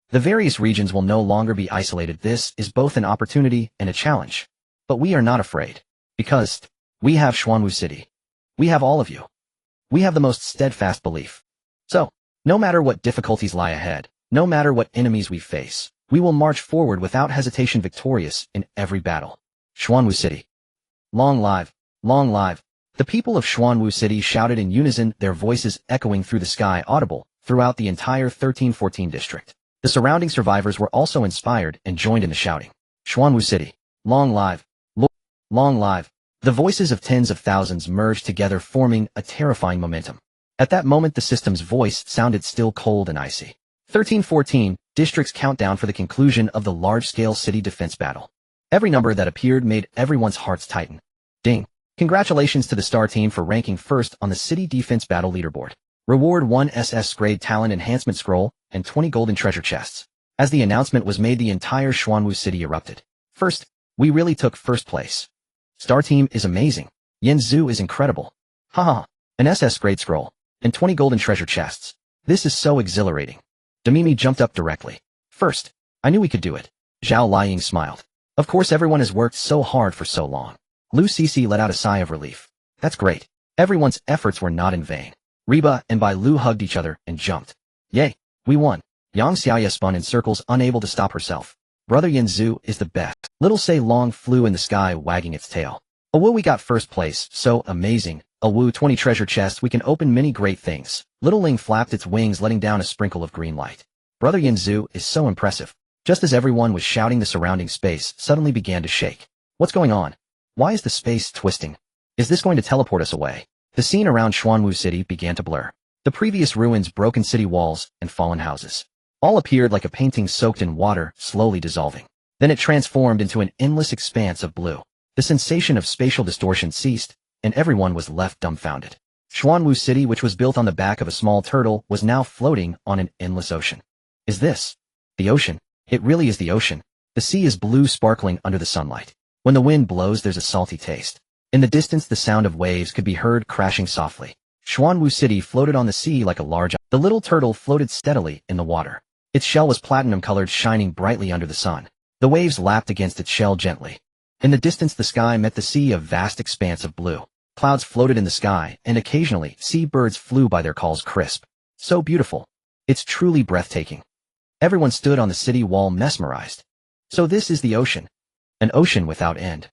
The various regions will no longer be isolated. This is both an opportunity and a challenge. But we are not afraid. Because we have Xuanwu City. We have all of you. We have the most steadfast belief. So, no matter what difficulties lie ahead, no matter what enemies we face, we will march forward without hesitation, victorious in every battle. Xuanwu City. Long live, long live. The people of Xuanwu City shouted in unison, their voices echoing through the sky, audible throughout the entire 1314 district. The surrounding survivors were also inspired and joined in the shouting. Xuanwu City. Long live. Long live. The voices of tens of thousands merged together, forming a terrifying momentum. At that moment, the system's voice sounded still, cold and icy. 1314 districts countdown for the conclusion of the large-scale city defense battle. Every number that appeared made everyone's hearts tighten. Ding. Congratulations to the Star Team for ranking first on the City Defense Battle Leaderboard. Reward 1 SS-grade Talent Enhancement Scroll and 20 golden treasure chests. As the announcement was made, the entire Xuanwu City erupted. First, we really took first place. Star Team is amazing. Yinzu is incredible. Haha, an SS-grade scroll and 20 golden treasure chests. This is so exhilarating. Demimi jumped up directly. First, I knew we could do it. Zhao Liying smiled. Of course, everyone has worked so hard for so long. Lu Cece let out a sigh of relief. That's great. Everyone's efforts were not in vain. Reba and Bai Lu hugged each other and jumped. Yay, we won. Yang Xiaoya spun in circles, unable to stop herself. Brother Yinzu is the best. Little Sei Long flew in the sky, wagging its tail. Oh, well, we got first place. So amazing. Oh, woo, 20 treasure chests. We can open many great things. Little Ling flapped its wings, letting down a sprinkle of green light. Brother Yinzu is so impressive. Just as everyone was shouting, the surrounding space suddenly began to shake. What's going on? Why is the space twisting? Is this going to teleport us away? The scene around Xuanwu City began to blur. The previous ruins, broken city walls, and fallen houses all appeared like a painting soaked in water, slowly dissolving. Then it transformed into an endless expanse of blue. The sensation of spatial distortion ceased, and everyone was left dumbfounded. Xuanwu City, which was built on the back of a small turtle, was now floating on an endless ocean. Is this the ocean? It really is the ocean. The sea is blue, sparkling under the sunlight. When the wind blows, there's a salty taste. In the distance, the sound of waves could be heard crashing softly. Xuanwu City floated on the sea like a large... The little turtle floated steadily in the water. Its shell was platinum-colored, shining brightly under the sun. The waves lapped against its shell gently. In the distance, the sky met the sea, a vast expanse of blue. Clouds floated in the sky, and occasionally, seabirds flew by, their calls crisp. So beautiful. It's truly breathtaking. Everyone stood on the city wall, mesmerized. So this is the ocean. An ocean without end.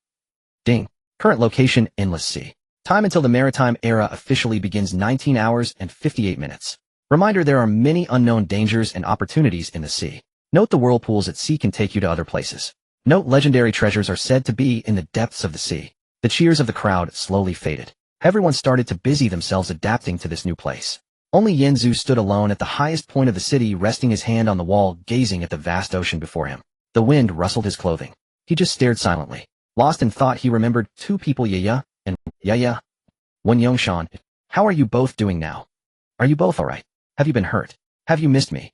Ding. Current location, Endless Sea. Time until the maritime era officially begins, 19 hours and 58 minutes. Reminder, there are many unknown dangers and opportunities in the sea. Note the whirlpools at sea can take you to other places. Note legendary treasures are said to be in the depths of the sea. The cheers of the crowd slowly faded. Everyone started to busy themselves adapting to this new place. Only Yinzu stood alone at the highest point of the city, resting his hand on the wall, gazing at the vast ocean before him. The wind rustled his clothing. He just stared silently. Lost in thought, he remembered two people, Yaya and Yaya. Wen Yongshan. How are you both doing now? Are you both alright? Have you been hurt? Have you missed me?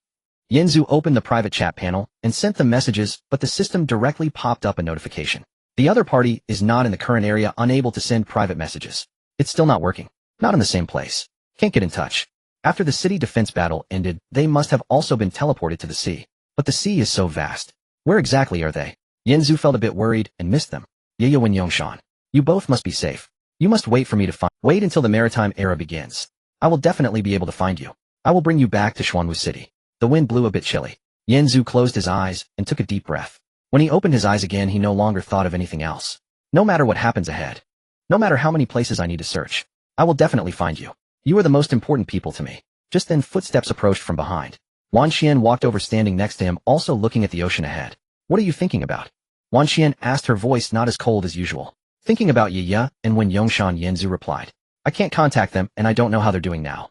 Yanzu opened the private chat panel and sent the messages, but the system directly popped up a notification. The other party is not in the current area, unable to send private messages. It's still not working. Not in the same place. Can't get in touch. After the city defense battle ended, they must have also been teleported to the sea. But the sea is so vast. Where exactly are they? Yanzu felt a bit worried and missed them. Yayo and Yongshan. You both must be safe. You must wait for me to find. Wait until the maritime era begins. I will definitely be able to find you. I will bring you back to Xuanwu City. The wind blew a bit chilly. Yanzu closed his eyes and took a deep breath. When he opened his eyes again, he no longer thought of anything else. No matter what happens ahead. No matter how many places I need to search. I will definitely find you. You are the most important people to me. Just then footsteps approached from behind. Wan Xian walked over, standing next to him, also looking at the ocean ahead. What are you thinking about? Wan Xian asked, her voice not as cold as usual. Thinking about Yiya, and when Yongshan. Yanzu replied. I can't contact them, and I don't know how they're doing now.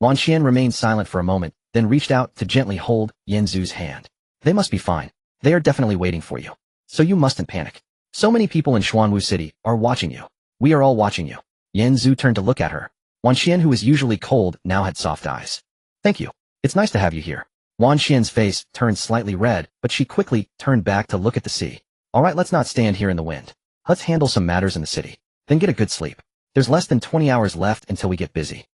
Wan Xian remained silent for a moment, then reached out to gently hold Yanzu's hand. They must be fine. They are definitely waiting for you. So you mustn't panic. So many people in Xuanwu City are watching you. We are all watching you. Yanzu turned to look at her. Wan Xian, who was usually cold, now had soft eyes. Thank you. It's nice to have you here. Wan Xian's face turned slightly red, but she quickly turned back to look at the sea. Alright, let's not stand here in the wind. Let's handle some matters in the city. Then get a good sleep. There's less than 20 hours left until we get busy.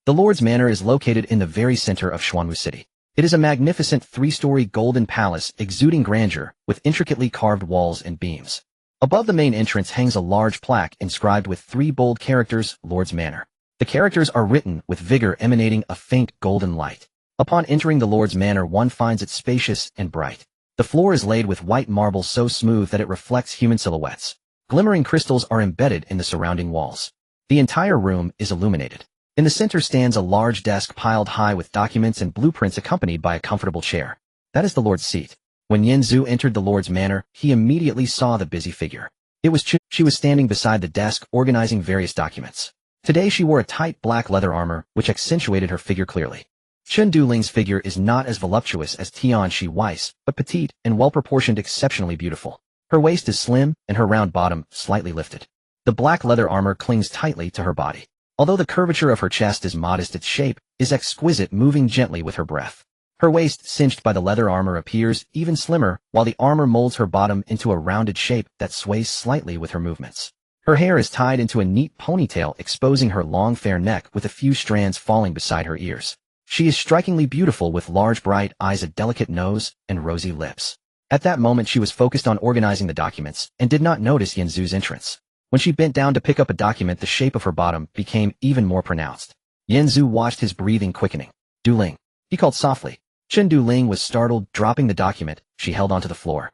The Lord's Manor is located in the very center of Xuanwu City. It is a magnificent 3-story golden palace exuding grandeur with intricately carved walls and beams. Above the main entrance hangs a large plaque inscribed with 3 bold characters, Lord's Manor. The characters are written with vigor, emanating a faint golden light. Upon entering the Lord's Manor, one finds it spacious and bright. The floor is laid with white marble so smooth that it reflects human silhouettes. Glimmering crystals are embedded in the surrounding walls. The entire room is illuminated. In the center stands a large desk piled high with documents and blueprints, accompanied by a comfortable chair. That is the Lord's seat. When Yanzu entered the Lord's Manor, he immediately saw the busy figure. It was Chen. She was standing beside the desk, organizing various documents. Today she wore a tight black leather armor, which accentuated her figure clearly. Chen Duling's figure is not as voluptuous as Tian Shi Weiss, but petite and well-proportioned, exceptionally beautiful. Her waist is slim, and her round bottom slightly lifted. The black leather armor clings tightly to her body. Although the curvature of her chest is modest, its shape is exquisite, moving gently with her breath. Her waist, cinched by the leather armor, appears even slimmer, while the armor molds her bottom into a rounded shape that sways slightly with her movements. Her hair is tied into a neat ponytail, exposing her long fair neck with a few strands falling beside her ears. She is strikingly beautiful, with large bright eyes, a delicate nose, and rosy lips. At that moment she was focused on organizing the documents, and did not notice Yanzu's entrance. When she bent down to pick up a document, the shape of her bottom became even more pronounced. Yanzu watched his breathing quickening. Duling. He called softly. Chen Duling was startled, dropping the document she held onto the floor.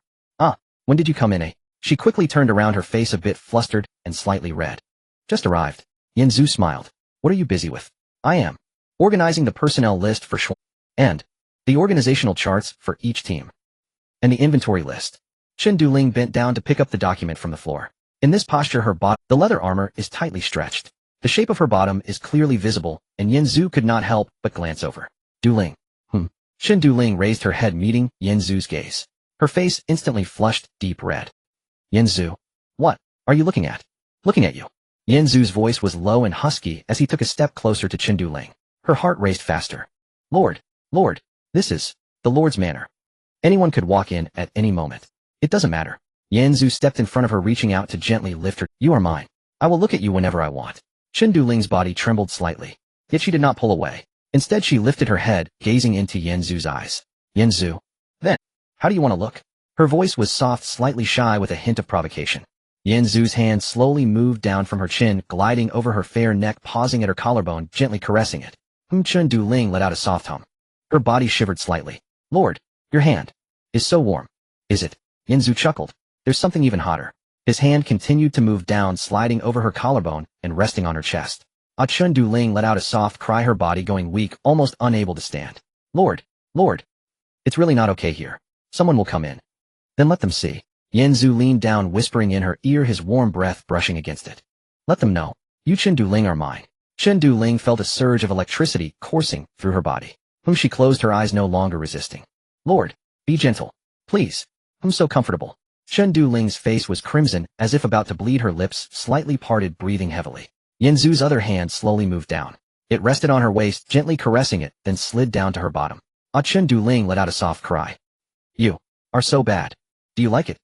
When did you come in, eh? She quickly turned around, her face a bit flustered and slightly red. Just arrived. Yanzu smiled. What are you busy with? I am organizing the personnel list for Xuan and the organizational charts for each team and the inventory list. Chen Duling bent down to pick up the document from the floor. In this posture, the leather armor is tightly stretched. The shape of her bottom is clearly visible, and Yanzu could not help but glance over. Duling. Chen Duling raised her head, meeting Yanzu's gaze. Her face instantly flushed deep red. Yanzu. What are you looking at? Looking at you. Yanzu's voice was low and husky as he took a step closer to Chen Duling. Her heart raced faster. Lord, this is the Lord's Manor. Anyone could walk in at any moment. It doesn't matter. Yanzu stepped in front of her, reaching out to gently lift her. You are mine. I will look at you whenever I want. Chen Duling's body trembled slightly, yet she did not pull away. Instead, she lifted her head, gazing into Yanzu's eyes. Yanzu. Then, how do you want to look? Her voice was soft, slightly shy, with a hint of provocation. Yanzu's hand slowly moved down from her chin, gliding over her fair neck, pausing at her collarbone, gently caressing it. Chen Duling let out a soft hum. Her body shivered slightly. Lord, your hand is so warm. Is it? Yanzu chuckled. There's something even hotter. His hand continued to move down, sliding over her collarbone and resting on her chest. Chen Duling let out a soft cry, her body going weak, almost unable to stand. Lord, it's really not okay here. Someone will come in. Then let them see. Yanzu leaned down, whispering in her ear, his warm breath brushing against it. Let them know. You Chen Duling are mine. Chen Duling felt a surge of electricity coursing through her body. She closed her eyes, no longer resisting. Lord, be gentle. Please. I'm so comfortable. Chen Duling's face was crimson, as if about to bleed, her lips slightly parted, breathing heavily. Yanzu's other hand slowly moved down. It rested on her waist, gently caressing it, then slid down to her bottom. Chun Du-ling let out a soft cry. You are so bad. Do you like it?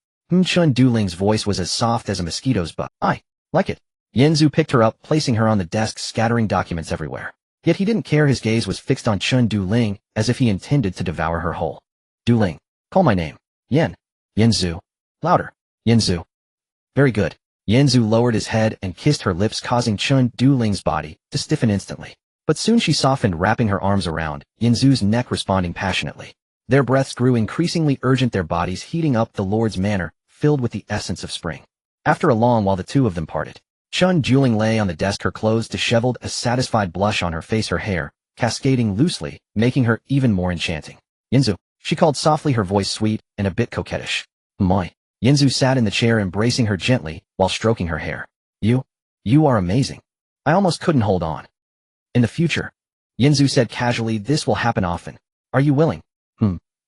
Chun Du-ling's voice was as soft as a mosquito's butt. I like it. Yanzu picked her up, placing her on the desk, scattering documents everywhere. Yet he didn't care. His gaze was fixed on Chun Du-ling, as if he intended to devour her whole. Du-ling, call my name. Yen. Yanzu. Louder. Yanzu. Very good. Yanzu lowered his head and kissed her lips, causing Chun Du-ling's body to stiffen instantly. But soon she softened, wrapping her arms around Yanzu's neck, responding passionately. Their breaths grew increasingly urgent, their bodies heating up, the Lord's manor filled with the essence of spring. After a long while the two of them parted. Chun Du-ling lay on the desk, her clothes disheveled, a satisfied blush on her face, her hair cascading loosely, making her even more enchanting. Yanzu, she called softly, her voice sweet and a bit coquettish. My. Yanzu sat in the chair, embracing her gently while stroking her hair. You are amazing. I almost couldn't hold on. In the future, Yanzu said casually, this will happen often. Are you willing?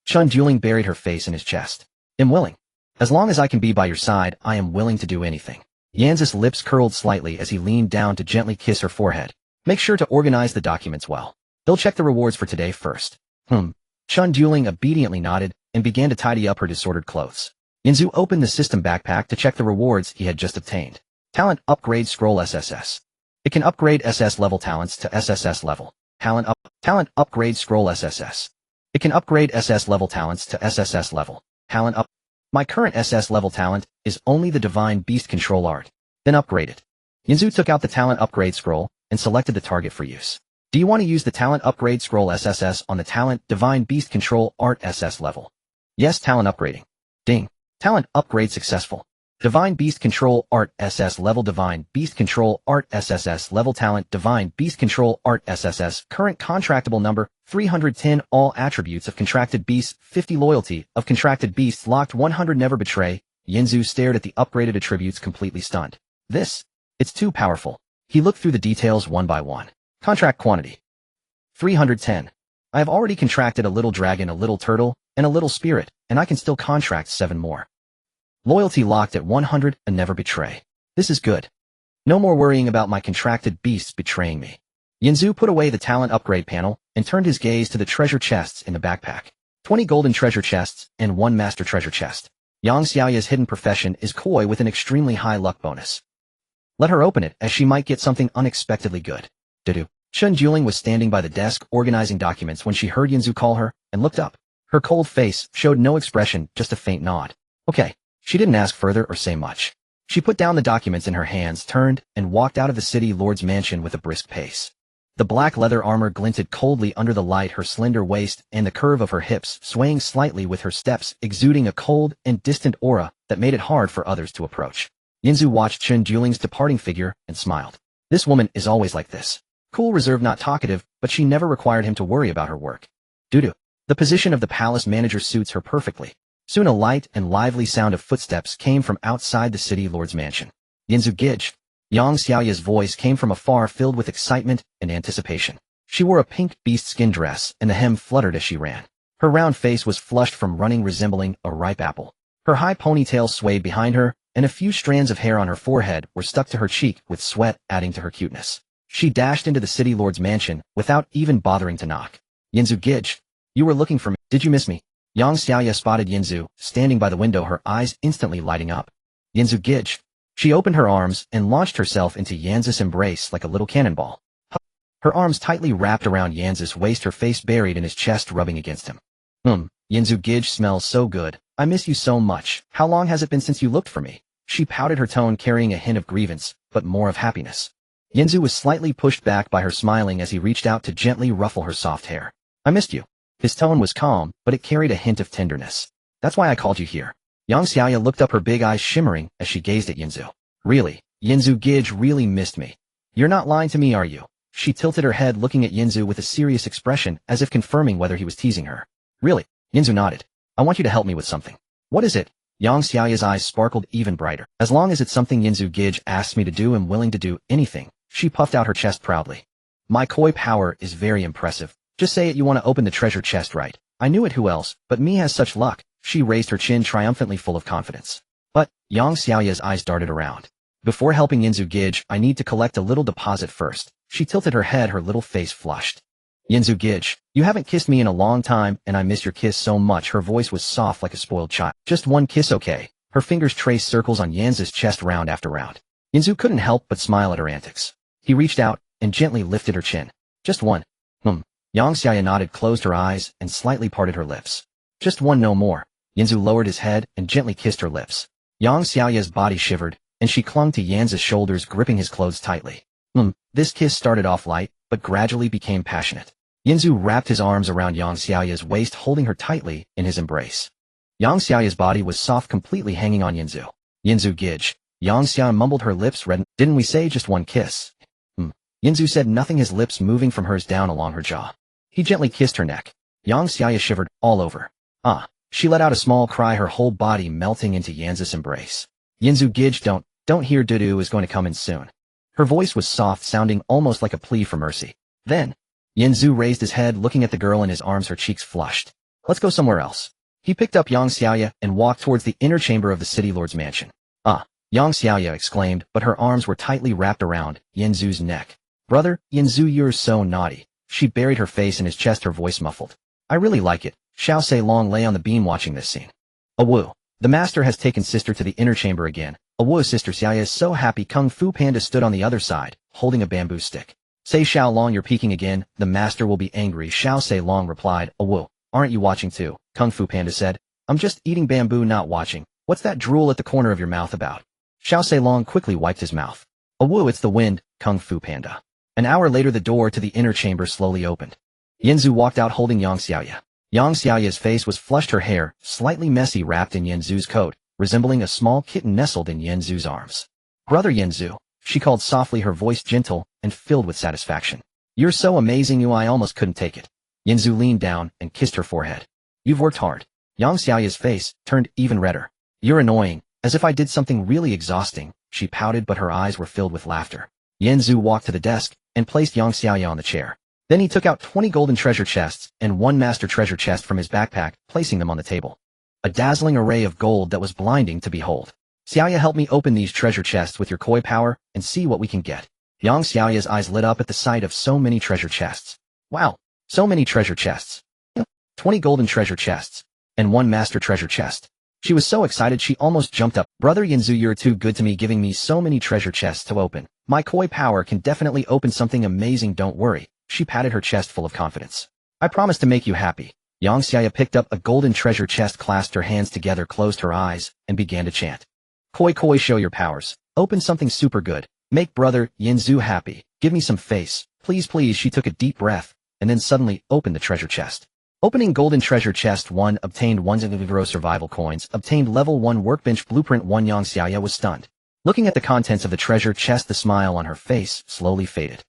Chun Du-ling buried her face in his chest. I'm willing. As long as I can be by your side, I am willing to do anything. Yanzu's lips curled slightly as he leaned down to gently kiss her forehead. Make sure to organize the documents well. They'll check the rewards for today first. Chun Du-ling obediently nodded and began to tidy up her disordered clothes. Yanzu opened the system backpack to check the rewards he had just obtained. Talent Upgrade Scroll SSS. It can upgrade SS level talents to SSS level. Talent Upgrade Scroll SSS. It can upgrade SS level talents to SSS level. Talent up. My current SS level talent is only the Divine Beast Control Art. Then upgrade it. Yanzu took out the Talent Upgrade Scroll and selected the target for use. Do you want to use the Talent Upgrade Scroll SSS on the Talent Divine Beast Control Art SS level? Yes, talent upgrading. Ding. Talent upgrade successful. Divine Beast Control Art SS level. Divine Beast Control Art SSS level. Talent Divine Beast Control Art SSS. Current contractable number 310. All attributes of contracted beasts 50. Loyalty of contracted beasts locked 100. Never betray. Yanzu stared at the upgraded attributes, completely stunned. It's too powerful. He looked through the details one by one. Contract quantity 310. I have already contracted a little dragon, a little turtle, and a little spirit, and I can still contract 7 more. Loyalty locked at 100, and never betray. This is good. No more worrying about my contracted beasts betraying me. Yanzu put away the talent upgrade panel and turned his gaze to the treasure chests in the backpack. 20 golden treasure chests and 1 master treasure chest. Yang Xiaoya's hidden profession is coy with an extremely high luck bonus. Let her open it, as she might get something unexpectedly good. Dudu. Chun Du-ling was standing by the desk organizing documents when she heard Yanzu call her and looked up. Her cold face showed no expression, just a faint nod. Okay. She didn't ask further or say much. She put down the documents in her hands, turned, and walked out of the city lord's mansion with a brisk pace. The black leather armor glinted coldly under the light, her slender waist and the curve of her hips swaying slightly with her steps, exuding a cold and distant aura that made it hard for others to approach. Yanzu watched Chun Du-ling's departing figure and smiled. This woman is always like this. Cool, reserved, not talkative, but she never required him to worry about her work. Dudu. The position of the palace manager suits her perfectly. Soon a light and lively sound of footsteps came from outside the city lord's mansion. Yanzu Gij. Yang Xiaoya's voice came from afar, filled with excitement and anticipation. She wore a pink beast skin dress, and the hem fluttered as she ran. Her round face was flushed from running, resembling a ripe apple. Her high ponytail swayed behind her, and a few strands of hair on her forehead were stuck to her cheek, with sweat adding to her cuteness. She dashed into the city lord's mansion without even bothering to knock. Yanzu Gij. You were looking for me. Did you miss me? Yang Xiaoya spotted Yanzu, standing by the window, her eyes instantly lighting up. Yanzu Gij. She opened her arms and launched herself into Yanzu's embrace like a little cannonball. Her arms tightly wrapped around Yanzu's waist, her face buried in his chest, rubbing against him. Yanzu Gij smells so good. I miss you so much. How long has it been since you looked for me? She pouted, her tone carrying a hint of grievance, but more of happiness. Yanzu was slightly pushed back by her smiling as he reached out to gently ruffle her soft hair. I missed you. His tone was calm, but it carried a hint of tenderness. That's why I called you here. Yang Xiaoya looked up, her big eyes shimmering as she gazed at Yanzu. Really? Yanzu Gij really missed me. You're not lying to me, are you? She tilted her head, looking at Yanzu with a serious expression, as if confirming whether he was teasing her. Really? Yanzu nodded. I want you to help me with something. What is it? Yang Xiaoya's eyes sparkled even brighter. As long as it's something Yanzu Gij asks me to do, I'm willing to do anything. She puffed out her chest proudly. My koi power is very impressive. Just say it, you want to open the treasure chest, right? I knew it, who else, but me has such luck. She raised her chin triumphantly, full of confidence. But, Yang Xiaoya's eyes darted around. Before helping Yanzu Gij, I need to collect a little deposit first. She tilted her head, her little face flushed. Yinzu Gidge, you haven't kissed me in a long time and I miss your kiss so much. Her voice was soft like a spoiled child. Just one kiss, okay? Her fingers traced circles on Yanzu's chest round after round. Yinzu couldn't help but smile at her antics. He reached out and gently lifted her chin. Just one. Yang Xiaoya nodded, closed her eyes, and slightly parted her lips. Just one, no more. Yinzu lowered his head and gently kissed her lips. Yang Xiaoya's body shivered, and she clung to Yanzu's shoulders, gripping his clothes tightly. This kiss started off light, but gradually became passionate. Yinzu wrapped his arms around Yang Xiaoya's waist, holding her tightly in his embrace. Yang Xiaoya's body was soft, completely hanging on Yinzu. Yinzu Gidge. Yang Xiaoya mumbled, her lips reddened. Didn't we say just one kiss? Yinzu said nothing, his lips moving from hers down along her jaw. He gently kissed her neck. Yang Xiaoya shivered all over. She let out a small cry, her whole body melting into Yanzu's embrace. Yinzu Gidge, don't hear Dudu is going to come in soon. Her voice was soft, sounding almost like a plea for mercy. Then, Yinzu raised his head, looking at the girl in his arms, her cheeks flushed. Let's go somewhere else. He picked up Yang Xiaoya and walked towards the inner chamber of the city lord's mansion. Yang Xiaoya exclaimed, but her arms were tightly wrapped around Yinzu's neck. Brother, Yinzu, you're so naughty. She buried her face in his chest, her voice muffled. I really like it. Xiao Seilong lay on the beam watching this scene. Awoo. The master has taken sister to the inner chamber again. Awoo, Sister Xiaoya is so happy. Kung Fu Panda stood on the other side, holding a bamboo stick. Say Xiao Long, you're peeking again. The master will be angry. Xiao Seilong replied. Awoo. Aren't you watching too? Kung Fu Panda said. I'm just eating bamboo, not watching. What's that drool at the corner of your mouth about? Xiao Seilong quickly wiped his mouth. Awoo, it's the wind, Kung Fu Panda. An hour later, the door to the inner chamber slowly opened. Yinzu walked out holding Yang Xiaoya. Yang Xiaoya's face was flushed, her hair, slightly messy, wrapped in Yinzu's coat, resembling a small kitten nestled in Yinzu's arms. Brother Yinzu, she called softly, her voice gentle and filled with satisfaction. You're so amazing, I almost couldn't take it. Yinzu leaned down and kissed her forehead. You've worked hard. Yang Xiaoya's face turned even redder. You're annoying, as if I did something really exhausting, she pouted, but her eyes were filled with laughter. Yinzu walked to the desk and placed Yang Xiaoya on the chair. Then he took out 20 golden treasure chests and 1 master treasure chest from his backpack, placing them on the table. A dazzling array of gold that was blinding to behold. Xiaoya, help me open these treasure chests with your koi power and see what we can get. Yang Xiaoya's eyes lit up at the sight of so many treasure chests. Wow, so many treasure chests. 20 golden treasure chests and 1 master treasure chest. She was so excited she almost jumped up. Brother Yinzu, you're too good to me, giving me so many treasure chests to open. My koi power can definitely open something amazing, don't worry. She patted her chest full of confidence. I promise to make you happy. Yang Xiaoya picked up a golden treasure chest, clasped her hands together, closed her eyes, and began to chant. Koi koi, show your powers. Open something super good. Make brother Yinzu happy. Give me some face. Please, please. She took a deep breath, and then suddenly opened the treasure chest. Opening golden treasure chest 1, obtained 1 Zero survival coins, obtained level 1 workbench blueprint 1. Yang Xiaoya was stunned. Looking at the contents of the treasure chest, the smile on her face slowly faded.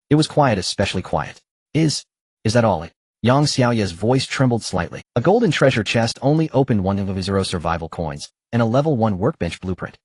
It was quiet, especially quiet. Is that all it? Yang Xiaoya's voice trembled slightly. A golden treasure chest only opened 1 Zero survival coins, and a level 1 workbench blueprint.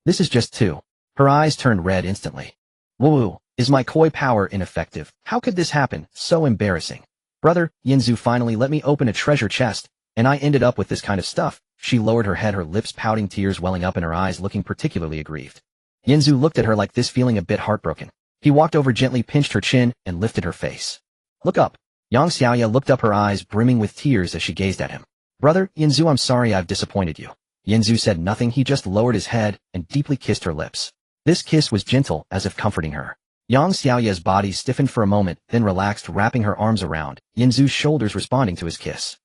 This is just 2. Her eyes turned red instantly. Woo, is my koi power ineffective? How could this happen? So embarrassing. Brother Yinzu, finally let me open a treasure chest, and I ended up with this kind of stuff. She lowered her head, her lips pouting, tears welling up in her eyes, looking particularly aggrieved. Yinzu looked at her like this, feeling a bit heartbroken. He walked over, gently pinched her chin, and lifted her face. Look up. Yang Xiaoya looked up, her eyes brimming with tears as she gazed at him. Brother Yinzu, I'm sorry I've disappointed you. Yinzu said nothing, he just lowered his head and deeply kissed her lips. This kiss was gentle, as if comforting her. Yang Xiaoya's body stiffened for a moment, then relaxed, wrapping her arms around Yinzu's shoulders, responding to his kiss.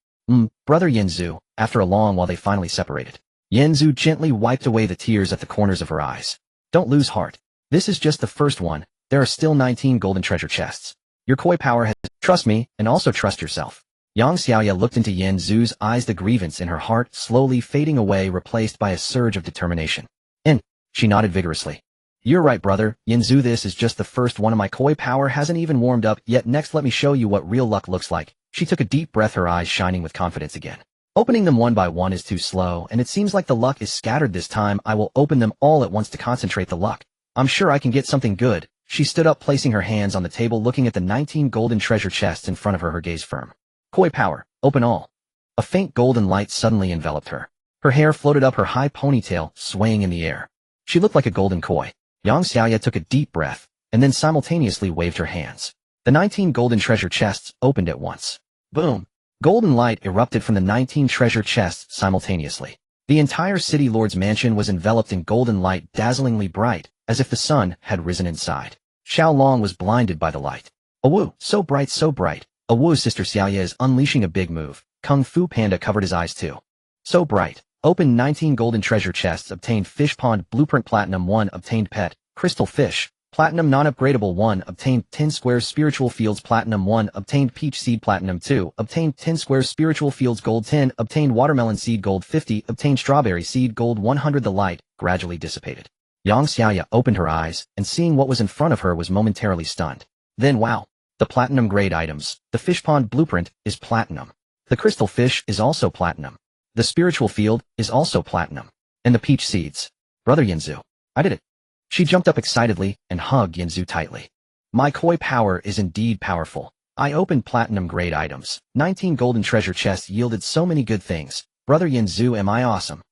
Brother Yinzu, after a long while they finally separated. Yinzu gently wiped away the tears at the corners of her eyes. Don't lose heart. This is just the first one. There are still 19 golden treasure chests. Your koi power has... Trust me, and also trust yourself. Yang Xiaoya looked into Yinzu's eyes, the grievance in her heart slowly fading away, replaced by a surge of determination. And she nodded vigorously. You're right, brother Yinzu, this is just the first one. My koi power hasn't even warmed up yet. Next, let me show you what real luck looks like. She took a deep breath, her eyes shining with confidence again. Opening them one by one is too slow, and it seems like the luck is scattered this time. I will open them all at once to concentrate the luck. I'm sure I can get something good. She stood up, placing her hands on the table, looking at the 19 golden treasure chests in front of her, her gaze firm. Koi power, open all. A faint golden light suddenly enveloped her. Her hair floated up her high ponytail, swaying in the air. She looked like a golden koi. Yang Xiaoya took a deep breath, and then simultaneously waved her hands. The 19 golden treasure chests opened at once. Boom! Golden light erupted from the 19 treasure chests simultaneously. The entire city lord's mansion was enveloped in golden light, dazzlingly bright, as if the sun had risen inside. Xiao Long was blinded by the light. Awoo, so bright, so bright. Awoo, Sister Xiaoya is unleashing a big move. Kung Fu Panda covered his eyes too. So bright. Opened 19 golden treasure chests, obtained Fish Pond Blueprint Platinum 1, obtained Pet, Crystal Fish, Platinum Non-Upgradable 1, obtained 10 Squares Spiritual Fields Platinum 1, obtained Peach Seed Platinum 2, obtained 10 Squares Spiritual Fields Gold 10, obtained Watermelon Seed Gold 50, obtained Strawberry Seed Gold 100. The light gradually dissipated. Yang Xiaoya opened her eyes, and seeing what was in front of her was momentarily stunned. Then wow! The platinum grade items. The Fish Pond Blueprint is platinum. The Crystal Fish is also platinum. The Spiritual Field is also platinum. And the Peach Seeds. Brother Yanzu. I did it. She jumped up excitedly and hugged Yanzu tightly. My koi power is indeed powerful. I opened platinum grade items. 19 golden treasure chests yielded so many good things. Brother Yanzu, am I awesome?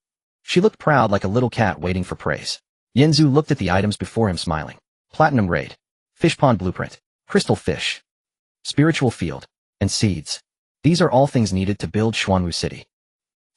She looked proud like a little cat waiting for praise. Yanzu looked at the items before him smiling. Platinum grade. Fish Pond Blueprint. Crystal Fish. Spiritual Field. And Seeds. These are all things needed to build Xuanwu City.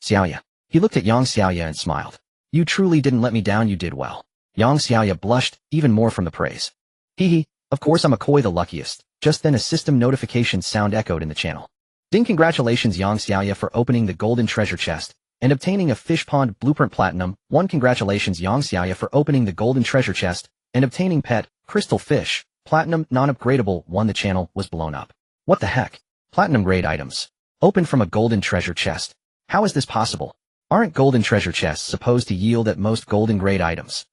Xiaoya. He looked at Yang Xiaoya and smiled. You truly didn't let me down, you did well. Yang Xiaoya blushed, even more from the praise. Hee, of course I'm a koi the luckiest. Just then a system notification sound echoed in the channel. Ding, congratulations Yang Xiaoya for opening the golden treasure chest and obtaining a Fish Pond Blueprint Platinum 1. Congratulations Yang Xiaoya for opening the golden treasure chest and obtaining Pet, Crystal Fish, Platinum Non-Upgradable 1. The channel was blown up. What the heck? Platinum grade items. Opened from a golden treasure chest. How is this possible? Aren't golden treasure chests supposed to yield at most golden grade items?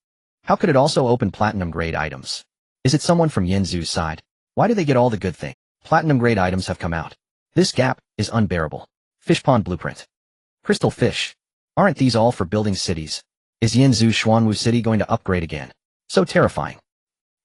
How could it also open platinum grade items? Is it someone from Yanzu's side? Why do they get all the good things? Platinum grade items have come out. This gap is unbearable. Fish Pond Blueprint. Crystal Fish. Aren't these all for building cities? Is Yanzu's Xuanwu City going to upgrade again? So terrifying.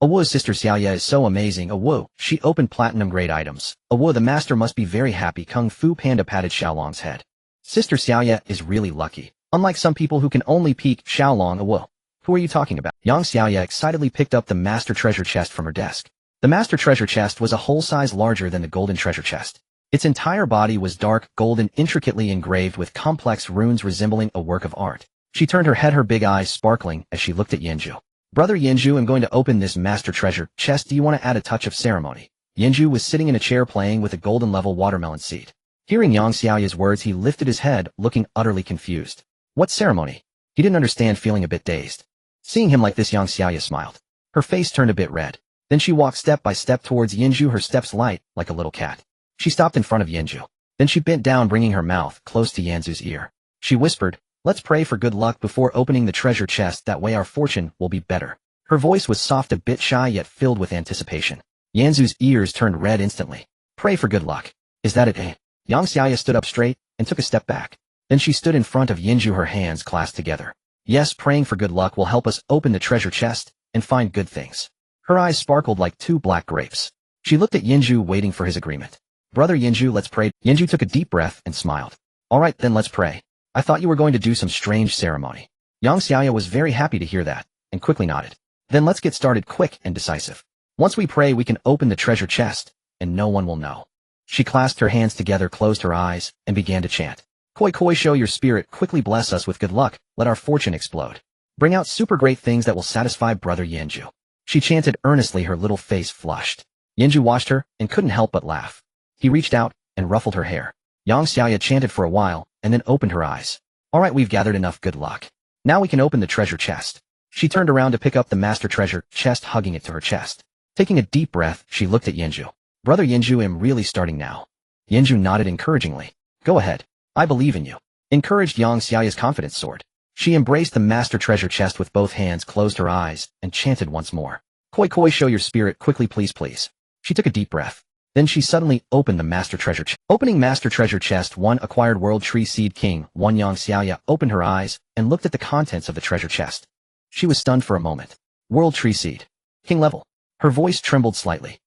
Awoo's Sister Xiaoya is so amazing. Awoo, she opened platinum grade items. Awoo, the master must be very happy. Kung Fu Panda patted Xiaolong's head. Sister Xiaoya is really lucky. Unlike some people who can only peek. Xiaolong. Awoo. Who are you talking about? Yang Xiaoya excitedly picked up the master treasure chest from her desk. The master treasure chest was a whole size larger than the golden treasure chest. Its entire body was dark golden, intricately engraved with complex runes resembling a work of art. She turned her head, her big eyes sparkling as she looked at Yanzu. Brother Yanzu, I'm going to open this master treasure chest. Do you want to add a touch of ceremony? Yanzu was sitting in a chair playing with a golden level watermelon seed. Hearing Yang Xiaoya's words, he lifted his head, looking utterly confused. What ceremony? He didn't understand, feeling a bit dazed. Seeing him like this, Yang Xiaoya smiled. Her face turned a bit red. Then she walked step by step towards Yanzu, her steps light, like a little cat. She stopped in front of Yanzu. Then she bent down, bringing her mouth close to Yanzu's ear. She whispered, let's pray for good luck before opening the treasure chest, that way our fortune will be better. Her voice was soft, a bit shy, yet filled with anticipation. Yanzu's ears turned red instantly. Pray for good luck. Is that it, eh? Yang Xiaoya stood up straight and took a step back. Then she stood in front of Yanzu, her hands clasped together. Yes, praying for good luck will help us open the treasure chest and find good things. Her eyes sparkled like two black grapes. She looked at Yanzu, waiting for his agreement. Brother Yanzu, let's pray. Yanzu took a deep breath and smiled. All right, then let's pray. I thought you were going to do some strange ceremony. Yang Xiaoya was very happy to hear that, and quickly nodded. Then let's get started quick and decisive. Once we pray, we can open the treasure chest, and no one will know. She clasped her hands together, closed her eyes, and began to chant. Koi koi, show your spirit, quickly bless us with good luck, let our fortune explode. Bring out super great things that will satisfy Brother Yanzu. She chanted earnestly, her little face flushed. Yanzu watched her and couldn't help but laugh. He reached out and ruffled her hair. Yang Xiaoya chanted for a while, and then opened her eyes. All right, we've gathered enough good luck. Now we can open the treasure chest. She turned around to pick up the master treasure chest, hugging it to her chest. Taking a deep breath, she looked at Yanzu. Brother Yanzu, I'm really starting now. Yanzu nodded encouragingly. Go ahead. I believe in you. Encouraged Yang Xiaoya's confidence soared. She embraced the master treasure chest with both hands, closed her eyes, and chanted once more. Koi koi, show your spirit, quickly please please. She took a deep breath. Then she suddenly opened the master treasure chest. Opening master treasure chest 1, acquired world tree seed king 1. Yang Xiaoya opened her eyes and looked at the contents of the treasure chest. She was stunned for a moment. World tree seed. King level. Her voice trembled slightly.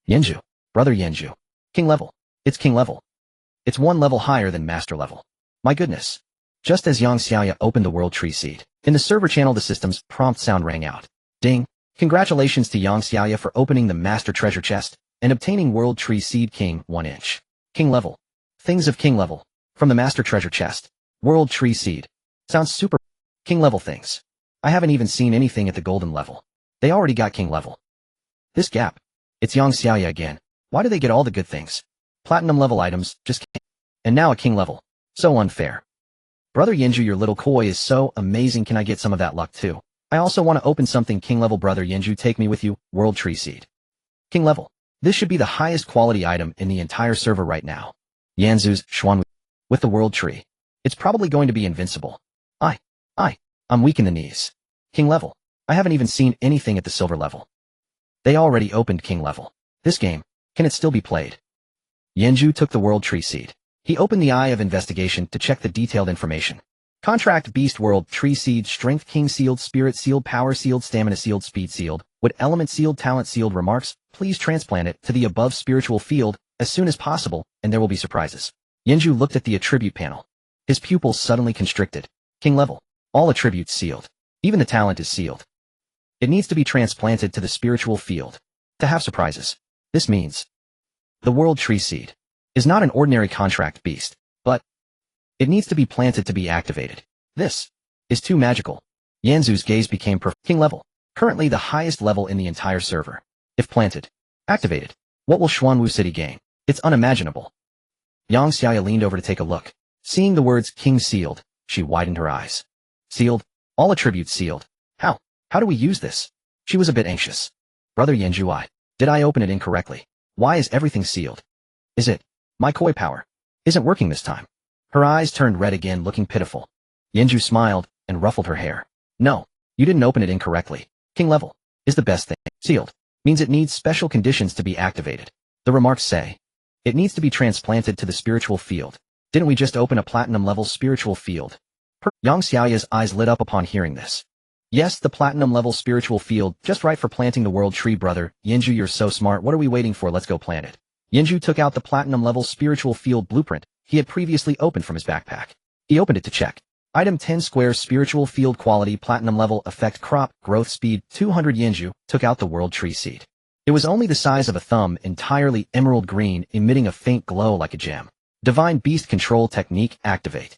Yanzu. Brother Yanzu. King level. It's king level. It's 1 level higher than master level. My goodness. Just as Yang Xiaoya opened the world tree seed, in the server channel the system's prompt sound rang out. Ding. Congratulations to Yang Xiaoya for opening the master treasure chest. and obtaining World Tree Seed King 1 inch. King level. Things of king level. From the Master Treasure Chest. World Tree Seed. Sounds super. King level things. I haven't even seen anything at the golden level. They already got king level. This gap. It's Yang Xiaoya again. Why do they get all the good things? Platinum level items, just king. And now a king level. So unfair. Brother Yenju, your little koi is so amazing. Can I get some of that luck too? I also want to open something king level. Brother Yenju, take me with you. World Tree Seed. King level. This should be the highest quality item in the entire server right now. Yanzu's Xuanwu. With the World Tree. It's probably going to be invincible. I'm weak in the knees. King level. I haven't even seen anything at the silver level. They already opened king level. This game, can it still be played? Yenju took the World Tree Seed. He opened the Eye of Investigation to check the detailed information. Contract Beast World Tree Seed Strength King Sealed Spirit Sealed Power Sealed Stamina Sealed Speed Sealed Wood Element Sealed Talent Sealed Remarks. Please transplant it to the above spiritual field as soon as possible and there will be surprises. Yenju looked at the attribute panel. His pupils suddenly constricted. King level. All attributes sealed. Even the talent is sealed. It needs to be transplanted to the spiritual field. To have surprises. This means the World Tree Seed is not an ordinary contract beast, but it needs to be planted to be activated. This is too magical. Yanzu's gaze became king level. Currently the highest level in the entire server. If planted, activated, what will Xuanwu City gain? It's unimaginable. Yang Xiaoya leaned over to take a look. Seeing the words king sealed, she widened her eyes. Sealed? All attributes sealed. How? How do we use this? She was a bit anxious. Brother Yenju, did I open it incorrectly? Why is everything sealed? Is it? My koi power isn't working this time. Her eyes turned red again, looking pitiful. Yenju smiled and ruffled her hair. No, you didn't open it incorrectly. King level is the best thing. Sealed means it needs special conditions to be activated. The remarks say it needs to be transplanted to the spiritual field. Didn't we just open a platinum level spiritual field? Yang Xiaoya's eyes lit up upon hearing this. Yes, the platinum level spiritual field, just right for planting the world tree. Brother Yenju, you're so smart. What are we waiting for? Let's go plant it. Yenju took out the platinum level spiritual field blueprint he had previously opened from his backpack. He opened it to check. Item 10 square spiritual field quality platinum level effect crop growth speed 200. Yenju took out the world tree seed. It was only the size of a thumb, entirely emerald green, emitting a faint glow like a gem. Divine Beast Control Technique activate.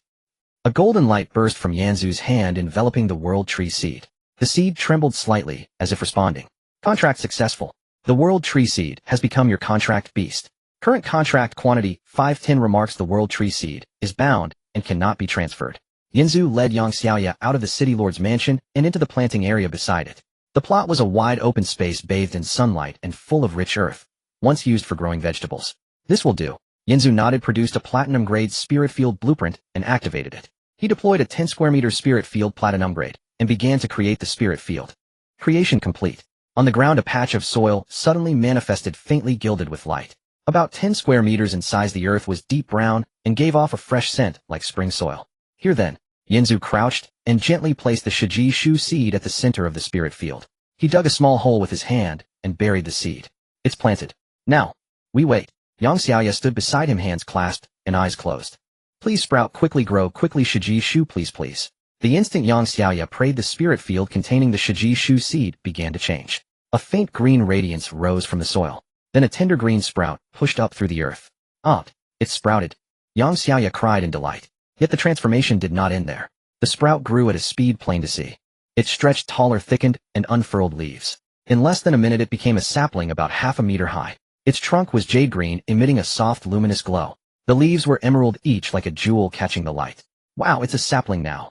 A golden light burst from Yanzu's hand, enveloping the World Tree Seed. The seed trembled slightly, as if responding. Contract successful. The World Tree Seed has become your contract beast. Current contract quantity 510. Remarks: the World Tree Seed is bound and cannot be transferred. Yanzu led Yang Xiaoya out of the City Lord's mansion and into the planting area beside it. The plot was a wide open space bathed in sunlight and full of rich earth, once used for growing vegetables. This will do. Yanzu nodded, produced a platinum-grade spirit field blueprint, and activated it. He deployed a 10 square meter spirit field platinum grade, and began to create the spirit field. Creation complete. On the ground, a patch of soil suddenly manifested, faintly gilded with light. About 10 square meters in size, the earth was deep brown and gave off a fresh scent like spring soil. Here then, Yanzu crouched and gently placed the Shiji Shu seed at the center of the spirit field. He dug a small hole with his hand and buried the seed. It's planted. Now, we wait. Yang Xiaoya stood beside him, hands clasped and eyes closed. Please sprout quickly, grow quickly, Shiji Shu, please, please. The instant Yang Xiaoya prayed, the spirit field containing the Shiji Shu seed began to change. A faint green radiance rose from the soil. Then a tender green sprout pushed up through the earth. It sprouted. Yang Xiaoya cried in delight. Yet the transformation did not end there. The sprout grew at a speed plain to see. It stretched taller, thickened, and unfurled leaves. In less than a minute it became a sapling about half a meter high. Its trunk was jade green, emitting a soft, luminous glow. The leaves were emerald, each like a jewel catching the light. Wow, it's a sapling now.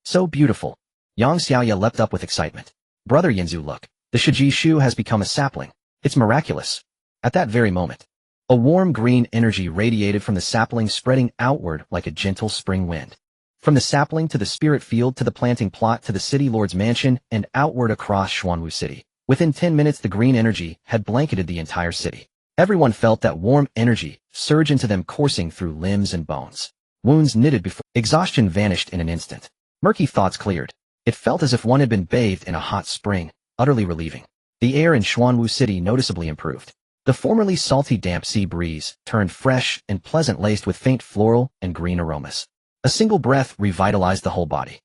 So beautiful. Yang Xiaoya leapt up with excitement. Brother Yanzu, look. The Shiji Shu has become a sapling. It's miraculous. At that very moment, a warm green energy radiated from the sapling, spreading outward like a gentle spring wind. From the sapling to the spirit field to the planting plot to the City Lord's mansion and outward across Xuanwu City. Within 10 minutes the green energy had blanketed the entire city. Everyone felt that warm energy surge into them, coursing through limbs and bones. Wounds knitted before exhaustion vanished in an instant. Murky thoughts cleared. It felt as if one had been bathed in a hot spring, utterly relieving. The air in Xuanwu City noticeably improved. The formerly salty, damp sea breeze turned fresh and pleasant, laced with faint floral and green aromas. A single breath revitalized the whole body.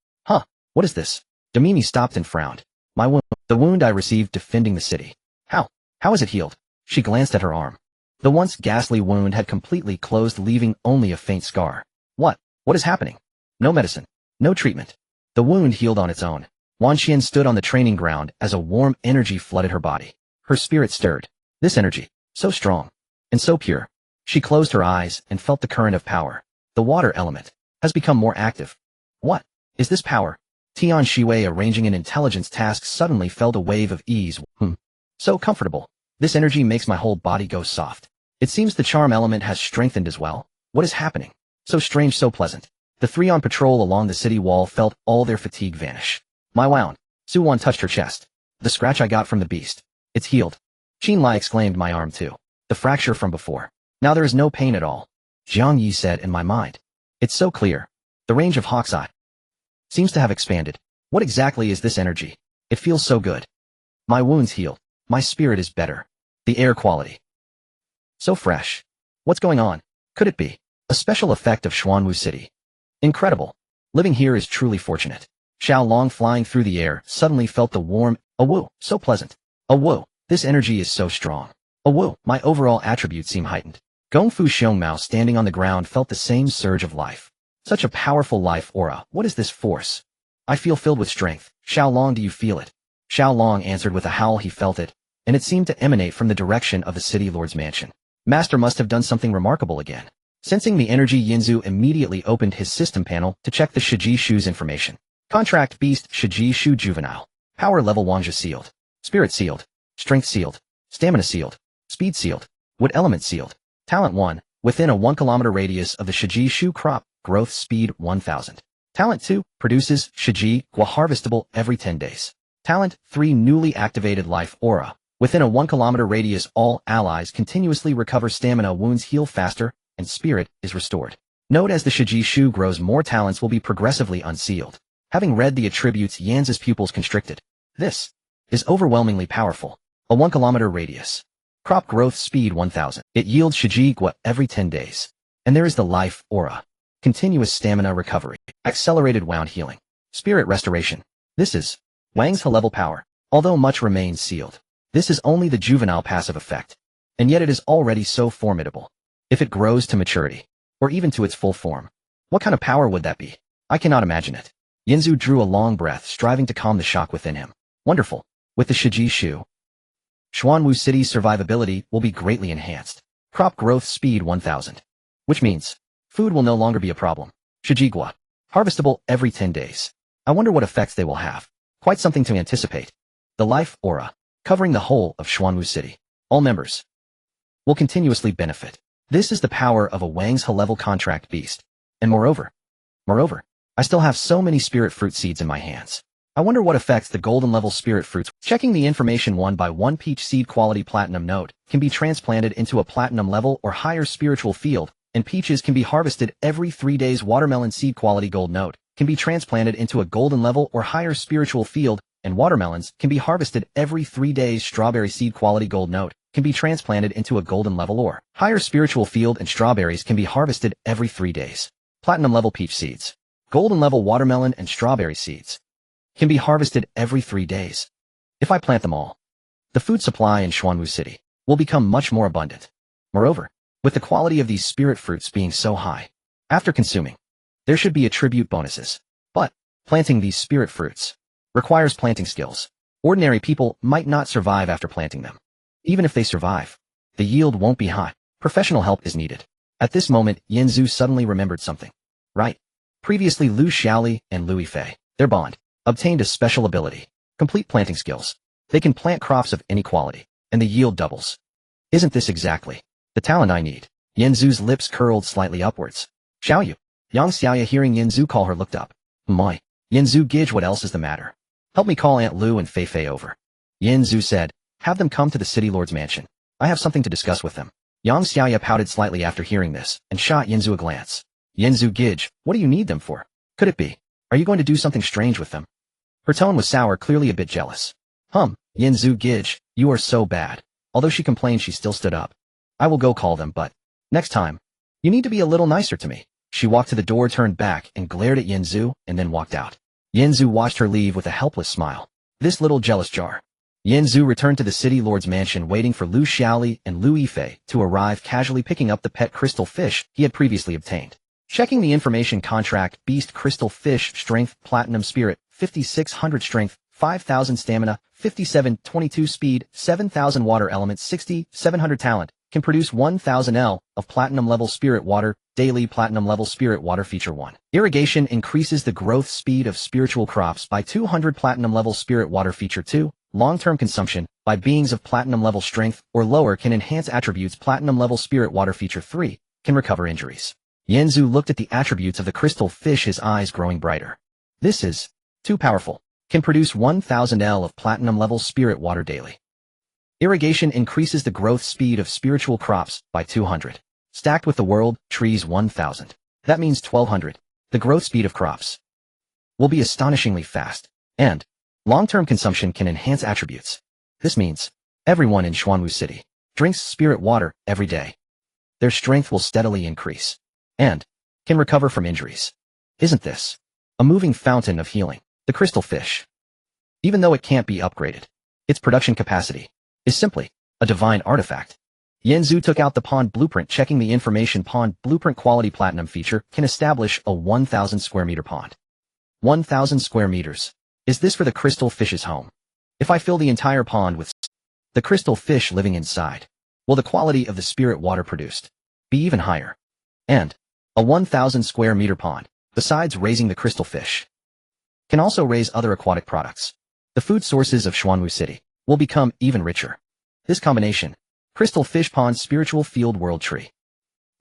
What is this? Damimi stopped and frowned. My wound. The wound I received defending the city. How is it healed? She glanced at her arm. The once ghastly wound had completely closed, leaving only a faint scar. What? What is happening? No medicine. No treatment. The wound healed on its own. Wan Qian stood on the training ground as a warm energy flooded her body. Her spirit stirred. This energy, so strong and so pure. She closed her eyes and felt the current of power. The water element has become more active. What is this power? Tian Shiwei, arranging an intelligence task, suddenly felt a wave of ease. So comfortable. This energy makes my whole body go soft. It seems the charm element has strengthened as well. What is happening? So strange, so pleasant. The three on patrol along the city wall felt all their fatigue vanish. My wound. Su Wan touched her chest. The scratch I got from the beast. It's healed. Qin Lai exclaimed, my arm too. The fracture from before. Now there is no pain at all. Jiang Yi said, in my mind. It's so clear. The range of Hawk's eye seems to have expanded. What exactly is this energy? It feels so good. My wounds healed. My spirit is better. The air quality. So fresh. What's going on? Could it be a special effect of Xuanwu City? Incredible. Living here is truly fortunate. Xiao Long, flying through the air, suddenly felt the warm, woo, so pleasant. Woo, this energy is so strong. Woo, my overall attributes seem heightened. Gongfu Xiongmao, standing on the ground, felt the same surge of life. Such a powerful life aura. What is this force? I feel filled with strength. Xiao Long, do you feel it? Xiao Long answered with a howl. He felt it, and it seemed to emanate from the direction of the city lord's mansion. Master must have done something remarkable again. Sensing the energy, Yinzu immediately opened his system panel to check the Shiji Shu's information. Contract Beast Shiji Shu Juvenile. Power level Wangja sealed. Spirit sealed. Strength sealed. Stamina sealed. Speed sealed. Wood element sealed. Talent 1. Within a 1 kilometer radius of the Shiji Shu crop. Growth speed 1000. Talent 2. Produces Shiji Gua harvestable every 10 days. Talent 3. Newly activated life aura. Within a 1 kilometer radius, all allies continuously recover stamina, wounds heal faster, and spirit is restored. Note: as the Shiji Shu grows, more talents will be progressively unsealed. Having read the attributes, Yan's pupils constricted. This is overwhelmingly powerful. A 1 kilometer radius. Crop growth speed 1000. It yields Shiji Gua every 10 days. And there is the life aura. Continuous stamina recovery. Accelerated wound healing. Spirit restoration. This is Wang's level power. Although much remains sealed, this is only the juvenile passive effect. And yet it is already so formidable. If it grows to maturity, or even to its full form, what kind of power would that be? I cannot imagine it. Yinzu drew a long breath, striving to calm the shock within him. Wonderful. With the Shiji Shu, Xuanwu City's survivability will be greatly enhanced. Crop growth speed 1000. Which means food will no longer be a problem. Shiji Gua. Harvestable every 10 days. I wonder what effects they will have. Quite something to anticipate. The life aura, covering the whole of Xuanwu City. All members will continuously benefit. This is the power of a Wang's level contract beast. And moreover, I still have so many spirit fruit seeds in my hands. I wonder what affects the golden level spirit fruits. Checking the information, 1 by 1 peach seed quality platinum note can be transplanted into a platinum level or higher spiritual field, and peaches can be harvested every 3 days. Watermelon seed quality gold note can be transplanted into a golden level or higher spiritual field, and watermelons can be harvested every 3 days. Strawberry seed quality gold note can be transplanted into a golden level or higher spiritual field, and strawberries can be harvested every 3 days. Platinum level peach seeds, golden level watermelon and strawberry seeds can be harvested every 3 days. If I plant them all, the food supply in Xuanwu City will become much more abundant. Moreover, with the quality of these spirit fruits being so high, after consuming, there should be attribute bonuses. But planting these spirit fruits requires planting skills. Ordinary people might not survive after planting them. Even if they survive, the yield won't be high. Professional help is needed. At this moment, Yinzu suddenly remembered something. Right. Previously, Lu Xiaoli and Louis Fei, their bond, obtained a special ability. Complete planting skills. They can plant crops of any quality, and the yield doubles. Isn't this exactly the talent I need? Yinzu's lips curled slightly upwards. Xiaoyu. Yang Xiaoya, hearing Yinzu call her, looked up. My. Yinzu, Gidge, what else is the matter? Help me call Aunt Lu and Fei Fei over. Yinzu said. Have them come to the city lord's mansion. I have something to discuss with them. Yang Xiaoya pouted slightly after hearing this, and shot Yinzu a glance. Yinzu, Gidge, what do you need them for? Could it be? Are you going to do something strange with them? Her tone was sour, clearly a bit jealous. Yinzu, Gidge, you are so bad. Although she complained, she still stood up. I will go call them, but next time, you need to be a little nicer to me. She walked to the door, turned back, and glared at Yinzu, and then walked out. Yinzu watched her leave with a helpless smile. This little jealous jar. Yanzu returned to the city lord's mansion waiting for Lu Xiaoli and Lu Yifei to arrive, casually picking up the pet crystal fish he had previously obtained. Checking the information contract: beast crystal fish, strength, platinum spirit, 5600 strength, 5000 stamina, 5722 speed, 7000 water element, 6700 talent, can produce 1000 L of platinum level spirit water, daily platinum level spirit water. Feature 1. Irrigation increases the growth speed of spiritual crops by 200 platinum level spirit water. Feature 2. Long-term consumption by beings of platinum level strength or lower can enhance attributes platinum level spirit water. Feature 3. Can recover injuries. Yanzu looked at the attributes of the crystal fish, his eyes growing brighter. This is too powerful. Can produce 1000 L of platinum level spirit water daily. Irrigation increases the growth speed of spiritual crops by 200. Stacked with the world trees 1000. That means 1200. The growth speed of crops will be astonishingly fast. And long-term consumption can enhance attributes. This means everyone in Xuanwu City drinks spirit water every day. Their strength will steadily increase and can recover from injuries. Isn't this a moving fountain of healing? The crystal fish, even though it can't be upgraded, its production capacity is simply a divine artifact. Yanzu took out the pond blueprint, checking the information. Pond blueprint quality: platinum feature, can establish a 1000 square meter pond. 1000 square meters. Is this for the crystal fish's home? If I fill the entire pond with the crystal fish living inside, will the quality of the spirit water produced be even higher? And a 1000 square meter pond, besides raising the crystal fish, can also raise other aquatic products. The food sources of Xuanwu City will become even richer. This combination, crystal fish pond spiritual field world tree,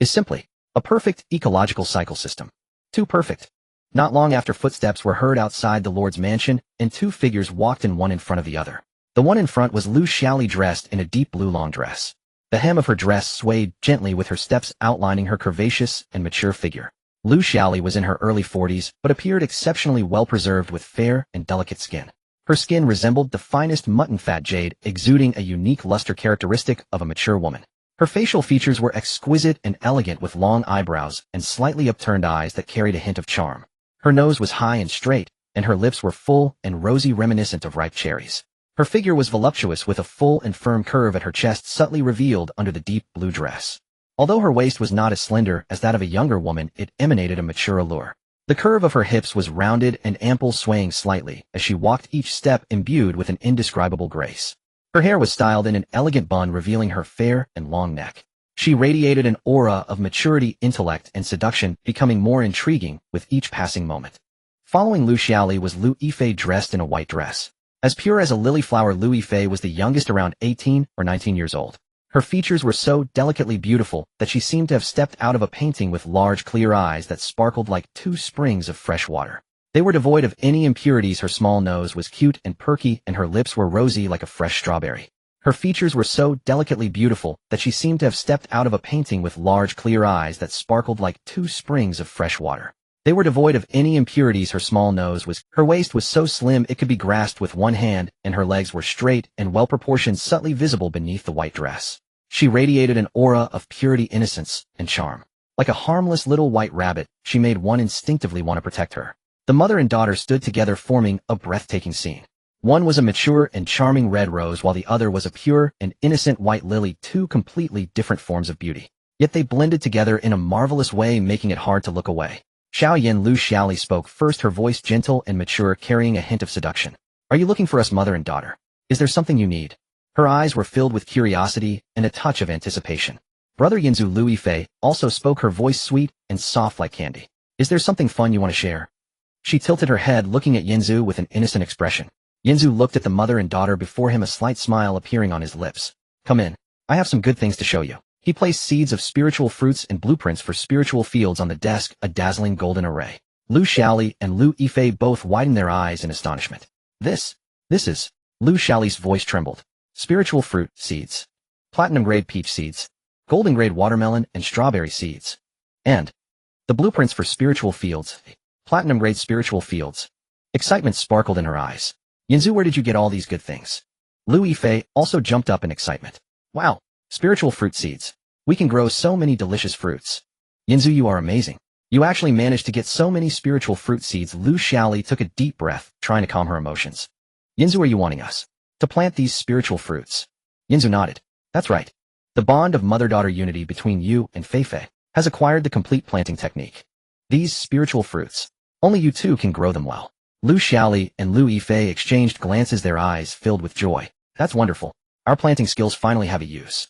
is simply a perfect ecological cycle system. Too perfect. Not long after, footsteps were heard outside the lord's mansion, and two figures walked in, one in front of the other. The one in front was Lu Xiaoli, dressed in a deep blue long dress. The hem of her dress swayed gently with her steps, outlining her curvaceous and mature figure. Lu Xiaoli was in her early 40s, but appeared exceptionally well-preserved with fair and delicate skin. Her skin resembled the finest mutton fat jade, exuding a unique luster characteristic of a mature woman. Her facial features were exquisite and elegant, with long eyebrows and slightly upturned eyes that carried a hint of charm. Her nose was high and straight, and her lips were full and rosy, reminiscent of ripe cherries. Her figure was voluptuous, with a full and firm curve at her chest subtly revealed under the deep blue dress. Although her waist was not as slender as that of a younger woman, it emanated a mature allure. The curve of her hips was rounded and ample, swaying slightly as she walked, each step imbued with an indescribable grace. Her hair was styled in an elegant bun, revealing her fair and long neck. She radiated an aura of maturity, intellect, and seduction, becoming more intriguing with each passing moment. Following Lu Xiaoli was Lu Yifei, dressed in a white dress. As pure as a lily flower, Lu Yifei was the youngest, around 18 or 19 years old. Her features were so delicately beautiful that she seemed to have stepped out of a painting, with large clear eyes that sparkled like two springs of fresh water. They were devoid of any impurities. Her small nose was cute and perky, and her lips were rosy like a fresh strawberry. Her features were so delicately beautiful that she seemed to have stepped out of a painting, with large clear eyes that sparkled like two springs of fresh water. They were devoid of any impurities. Her small nose was, her waist was so slim it could be grasped with one hand, and her legs were straight and well-proportioned, subtly visible beneath the white dress. She radiated an aura of purity, innocence, and charm. Like a harmless little white rabbit, she made one instinctively want to protect her. The mother and daughter stood together, forming a breathtaking scene. One was a mature and charming red rose, while the other was a pure and innocent white lily, two completely different forms of beauty. Yet they blended together in a marvelous way, making it hard to look away. Xiaoyan. Lu Xiaoli spoke first, her voice gentle and mature, carrying a hint of seduction. Are you looking for us, mother and daughter? Is there something you need? Her eyes were filled with curiosity and a touch of anticipation. Brother Yanzu. Lu Yifei also spoke, her voice sweet and soft like candy. Is there something fun you want to share? She tilted her head, looking at Yanzu with an innocent expression. Yanzu looked at the mother and daughter before him, a slight smile appearing on his lips. Come in. I have some good things to show you. He placed seeds of spiritual fruits and blueprints for spiritual fields on the desk, a dazzling golden array. Lu Xiaoli and Lu Yifei both widened their eyes in astonishment. This is... Lu Xiaoli's voice trembled. Spiritual fruit seeds. Platinum-grade peach seeds. Golden-grade watermelon and strawberry seeds. And the blueprints for spiritual fields. Platinum-grade spiritual fields. Excitement sparkled in her eyes. Yanzu, where did you get all these good things? Lu Yifei also jumped up in excitement. Wow, spiritual fruit seeds. We can grow so many delicious fruits. Yanzu, you are amazing. You actually managed to get so many spiritual fruit seeds. Lu Xiaoli took a deep breath, trying to calm her emotions. Yanzu, are you wanting us To plant these spiritual fruits. Yinzu nodded. That's right. The bond of mother-daughter unity between you and Feifei has acquired the complete planting technique. These spiritual fruits, only you two can grow them well. Lu Xiaoli and Lu Yifei exchanged glances, their eyes filled with joy. That's wonderful. Our planting skills finally have a use.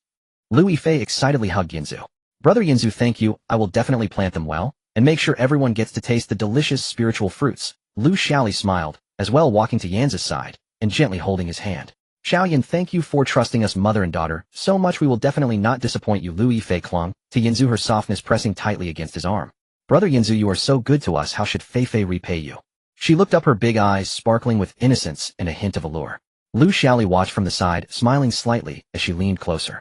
Lu Yifei excitedly hugged Yinzu. Brother Yinzu, thank you. I will definitely plant them well, and make sure everyone gets to taste the delicious spiritual fruits. Lu Xiaoli smiled, as well, walking to Yan's side, and gently holding his hand. Xiaoyan, thank you for trusting us, mother and daughter, so much. We will definitely not disappoint you. Lu Yifei clung to Yinzu, her softness pressing tightly against his arm. Brother Yinzu, you are so good to us. How should Feifei repay you? She looked up, her big eyes sparkling with innocence and a hint of allure. Lu Xiaoli watched from the side, smiling slightly as she leaned closer.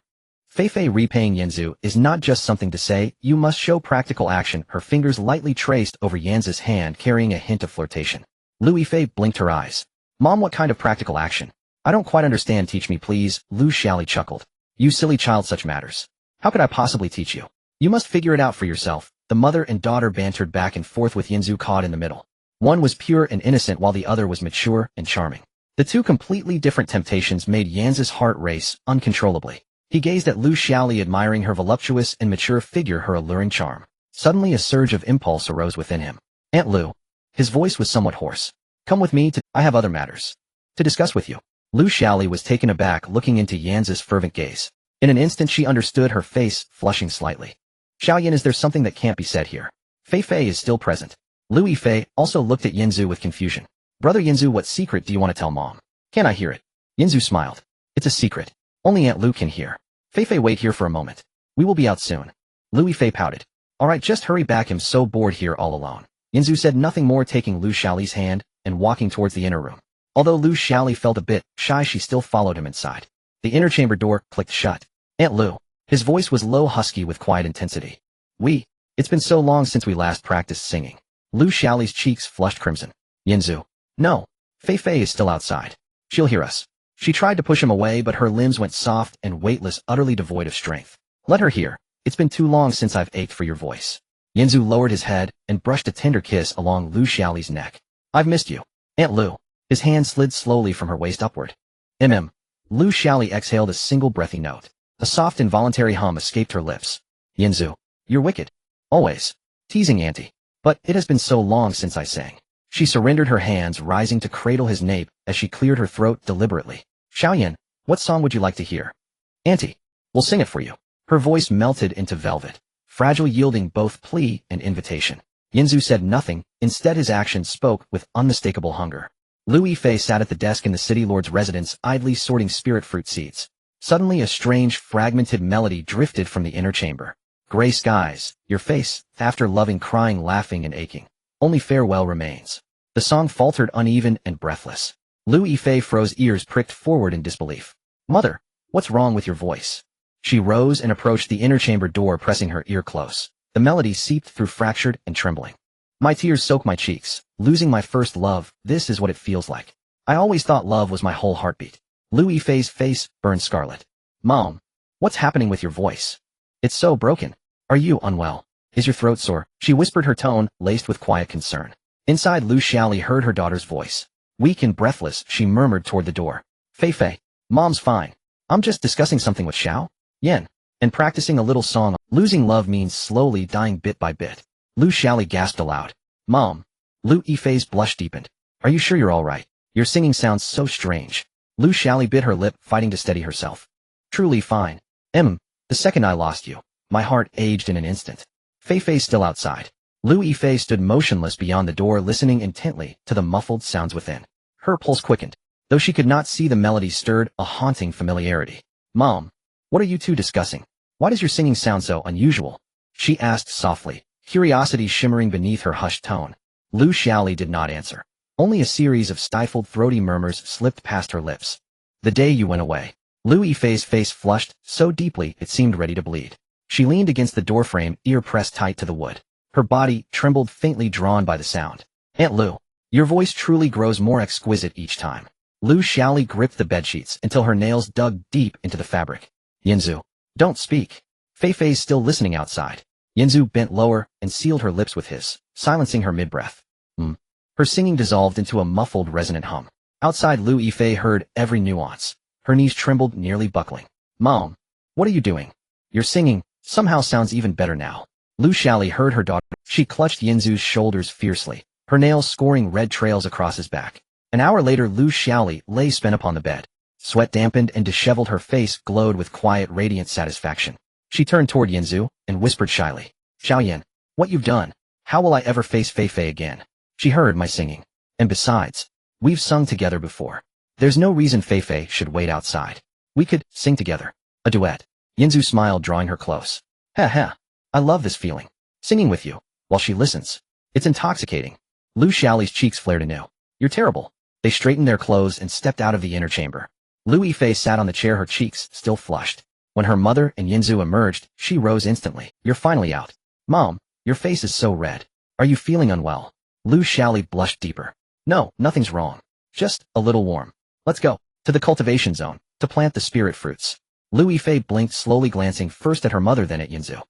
Feifei repaying Yinzu is not just something to say, you must show practical action. Her fingers lightly traced over Yan's hand, carrying a hint of flirtation. Lu Yifei blinked her eyes. Mom, what kind of practical action? I don't quite understand. Teach me, please. Lu Xiaoli chuckled. You silly child, such matters. How could I possibly teach you? You must figure it out for yourself. The mother and daughter bantered back and forth with Yinzu caught in the middle. One was pure and innocent while the other was mature and charming. The two completely different temptations made Yan's heart race uncontrollably. He gazed at Lu Xiaoli, admiring her voluptuous and mature figure, her alluring charm. Suddenly a surge of impulse arose within him. Aunt Lu. His voice was somewhat hoarse. Come with me I have other matters to discuss with you. Lu Xiaoli was taken aback, looking into Yan's fervent gaze. In an instant she understood, her face flushing slightly. Xiaoyan, is there something that can't be said here? Feifei is still present. Lu Yifei also looked at Yinzu with confusion. Brother Yinzu, what secret do you want to tell Mom? Can I hear it? Yinzu smiled. It's a secret. Only Aunt Lu can hear. Feifei, wait here for a moment. We will be out soon. Lu Yifei pouted. Alright, just hurry back, I'm so bored here all alone. Yinzu said nothing more, taking Lu Xiaoli's hand and walking towards the inner room. Although Lu Xiaoli felt a bit shy, she still followed him inside. The inner chamber door clicked shut. Aunt Lu. His voice was low, husky with quiet intensity. It's been so long since we last practiced singing. Lu Xiaoli's cheeks flushed crimson. Yinzu. No. Feifei is still outside. She'll hear us. She tried to push him away, but her limbs went soft and weightless, utterly devoid of strength. Let her hear. It's been too long since I've ached for your voice. Yinzu lowered his head and brushed a tender kiss along Lu Xiaoli's neck. I've missed you. Aunt Lu. His hand slid slowly from her waist upward. Lu Xiaoli exhaled a single breathy note. A soft involuntary hum escaped her lips. Yinzu. You're wicked. Always. Teasing Auntie. But it has been so long since I sang. She surrendered, her hands rising to cradle his nape as she cleared her throat deliberately. Xiaoyan, what song would you like to hear? Auntie. We'll sing it for you. Her voice melted into velvet, fragile, yielding both plea and invitation. Yinzu said nothing, instead his actions spoke with unmistakable hunger. Lu Yifei sat at the desk in the city lord's residence, idly sorting spirit fruit seeds. Suddenly a strange, fragmented melody drifted from the inner chamber. Gray skies, your face, after loving, crying, laughing, and aching. Only farewell remains. The song faltered, uneven and breathless. Lu Yifei froze, ears pricked forward in disbelief. Mother, what's wrong with your voice? She rose and approached the inner chamber door, pressing her ear close. The melody seeped through, fractured and trembling. My tears soak my cheeks. Losing my first love, this is what it feels like. I always thought love was my whole heartbeat. Lu Yifei's face burned scarlet. Mom, what's happening with your voice? It's so broken. Are you unwell? Is your throat sore? She whispered, her tone laced with quiet concern. Inside, Lu Xiaoli heard her daughter's voice. Weak and breathless, she murmured toward the door. Feifei, Mom's fine. I'm just discussing something with Xiao Yan, and practicing a little song. Losing love means slowly dying bit by bit. Lu Xiaoli gasped aloud. Mom. Lu Yifei's blush deepened. Are you sure you're all right? Your singing sounds so strange. Lu Xiaoli bit her lip, fighting to steady herself. Truly fine. The second I lost you, my heart aged in an instant. Feifei's still outside. Lu Yifei stood motionless beyond the door, listening intently to the muffled sounds within. Her pulse quickened. Though she could not see, the melody stirred a haunting familiarity. Mom, what are you two discussing? Why does your singing sound so unusual? She asked softly, curiosity shimmering beneath her hushed tone. Lu Xiaoli did not answer. Only a series of stifled, throaty murmurs slipped past her lips. The day you went away. Lu Yifei's face flushed so deeply it seemed ready to bleed. She leaned against the doorframe, ear pressed tight to the wood. Her body trembled, faintly drawn by the sound. Aunt Lu, your voice truly grows more exquisite each time. Lu Xiaoli gripped the bedsheets until her nails dug deep into the fabric. Yinzu, don't speak. Feifei's still listening outside. Yinzu bent lower and sealed her lips with his, silencing her mid-breath. Her singing dissolved into a muffled, resonant hum. Outside, Lu Yifei heard every nuance. Her knees trembled, nearly buckling. Mom, what are you doing? Your singing somehow sounds even better now. Lu Xiaoli heard her daughter. She clutched Yinzu's shoulders fiercely, her nails scoring red trails across his back. An hour later, Lu Xiaoli lay spent upon the bed. Sweat dampened and disheveled, her face glowed with quiet, radiant satisfaction. She turned toward Yinzu and whispered shyly, Xiaoyan, what you've done? How will I ever face Fei Fei again? She heard my singing. And besides, we've sung together before. There's no reason Fei Fei should wait outside. We could sing together. A duet. Yinzu smiled, drawing her close. Ha ha. I love this feeling. Singing with you, while she listens. It's intoxicating. Lu Xiaoli's cheeks flared anew. You're terrible. They straightened their clothes and stepped out of the inner chamber. Lu Yifei sat on the chair, her cheeks still flushed. When her mother and Yinzu emerged, she rose instantly. You're finally out. Mom, your face is so red. Are you feeling unwell? Lu Xiaoli blushed deeper. No, nothing's wrong. Just a little warm. Let's go to the cultivation zone to plant the spirit fruits. Lu Yifei blinked, slowly glancing first at her mother, then at Yinzu.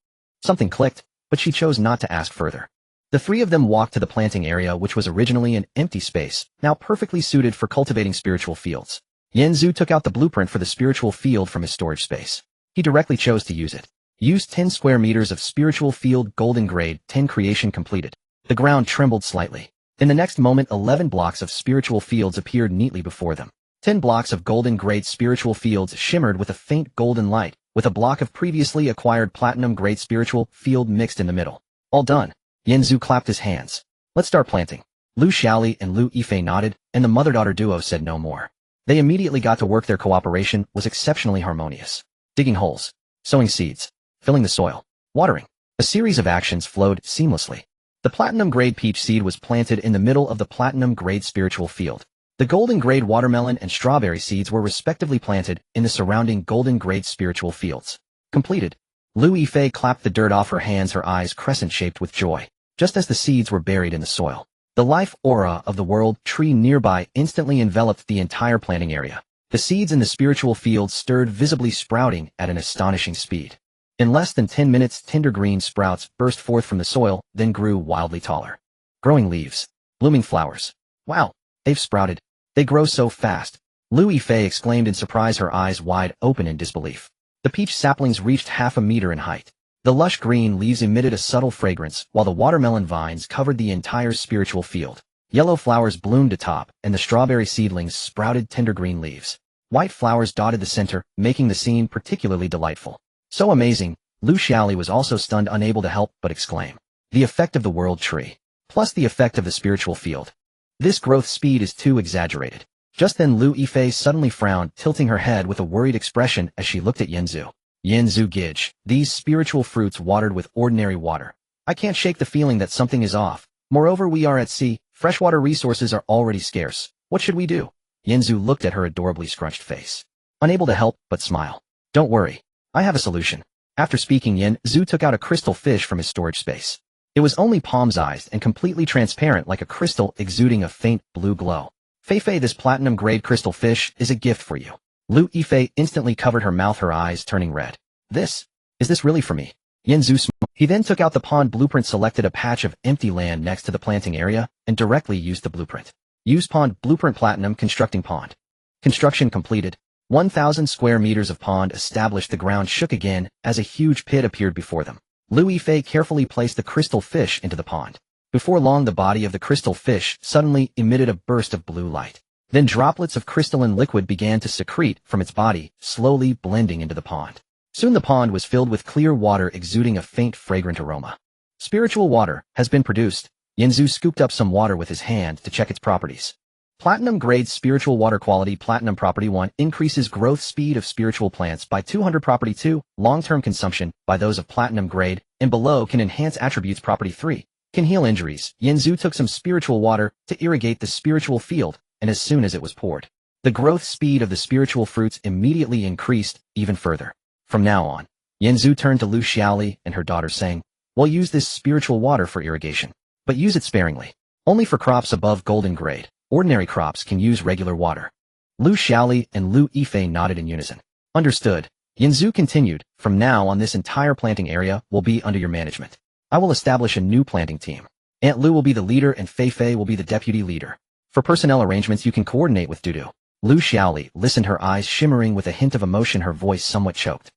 Something clicked, but she chose not to ask further. The three of them walked to the planting area, which was originally an empty space, now perfectly suited for cultivating spiritual fields. Yinzu took out the blueprint for the spiritual field from his storage space. He directly chose to use it. Used 10 square meters of spiritual field, golden grade, 10 creation completed. The ground trembled slightly. In the next moment, 11 blocks of spiritual fields appeared neatly before them. 10 blocks of golden grade spiritual fields shimmered with a faint golden light, with a block of previously acquired platinum grade spiritual field mixed in the middle. All done. Yinzu clapped his hands. Let's start planting. Lu Xiaoli and Lu Yifei nodded, and the mother-daughter duo said no more. They immediately got to work. Their cooperation was exceptionally harmonious. Digging holes, sowing seeds, filling the soil, watering. A series of actions flowed seamlessly. The platinum grade peach seed was planted in the middle of the platinum grade spiritual field. The golden grade watermelon and strawberry seeds were respectively planted in the surrounding golden grade spiritual fields. Completed. Lu Yifei clapped the dirt off her hands, her eyes crescent-shaped with joy. Just as the seeds were buried in the soil, the life aura of the world tree nearby instantly enveloped the entire planting area. The seeds in the spiritual field stirred, visibly sprouting at an astonishing speed. In less than 10 minutes, tender green sprouts burst forth from the soil, then grew wildly taller. Growing leaves. Blooming flowers. Wow, they've sprouted. They grow so fast. Lu Yifei exclaimed in surprise, her eyes wide open in disbelief. The peach saplings reached half a meter in height. The lush green leaves emitted a subtle fragrance, while the watermelon vines covered the entire spiritual field. Yellow flowers bloomed atop, and the strawberry seedlings sprouted tender green leaves. White flowers dotted the center, making the scene particularly delightful. So amazing, Lu Xiaoli was also stunned, unable to help but exclaim. The effect of the world tree, plus the effect of the spiritual field. This growth speed is too exaggerated. Just then Lu Yifei suddenly frowned, tilting her head with a worried expression as she looked at Yinzu. Yinzu Gidge, these spiritual fruits watered with ordinary water. I can't shake the feeling that something is off. Moreover, we are at sea. Freshwater resources are already scarce. What should we do? Yinzu looked at her adorably scrunched face, unable to help but smile. Don't worry. I have a solution. After speaking, Yinzu took out a crystal fish from his storage space. It was only palm-sized and completely transparent, like a crystal, exuding a faint blue glow. Fei Fei, this platinum-grade crystal fish is a gift for you. Lu Yifei instantly covered her mouth, her eyes turning red. Is this really for me? Yinzu smiled. He then took out the pond blueprint, selected a patch of empty land next to the planting area, and directly used the blueprint. Use pond blueprint platinum, constructing pond. Construction completed. 1,000 square meters of pond established. The ground shook again as a huge pit appeared before them. Lu Yifei carefully placed the crystal fish into the pond. Before long, the body of the crystal fish suddenly emitted a burst of blue light. Then droplets of crystalline liquid began to secrete from its body, slowly blending into the pond. Soon the pond was filled with clear water, exuding a faint, fragrant aroma. Spiritual water has been produced. Yinzu scooped up some water with his hand to check its properties. Platinum grade spiritual water quality. Platinum property 1 increases growth speed of spiritual plants by 200. Property 2, long-term consumption by those of platinum grade and below can enhance attributes. Property 3, can heal injuries. Yinzu took some spiritual water to irrigate the spiritual field, and as soon as it was poured, the growth speed of the spiritual fruits immediately increased even further. From now on, Yinzu turned to Lu Xiaoli and her daughter, saying, "We'll use this spiritual water for irrigation, but use it sparingly. Only for crops above golden grade. Ordinary crops can use regular water." Lu Xiaoli and Lu Yifei nodded in unison. Understood. Yinzu continued, "From now on, this entire planting area will be under your management. I will establish a new planting team. Aunt Lu will be the leader and Fei Fei will be the deputy leader. For personnel arrangements you can coordinate with Dudu. Lu Xiaoli listened, her eyes shimmering with a hint of emotion, her voice somewhat choked.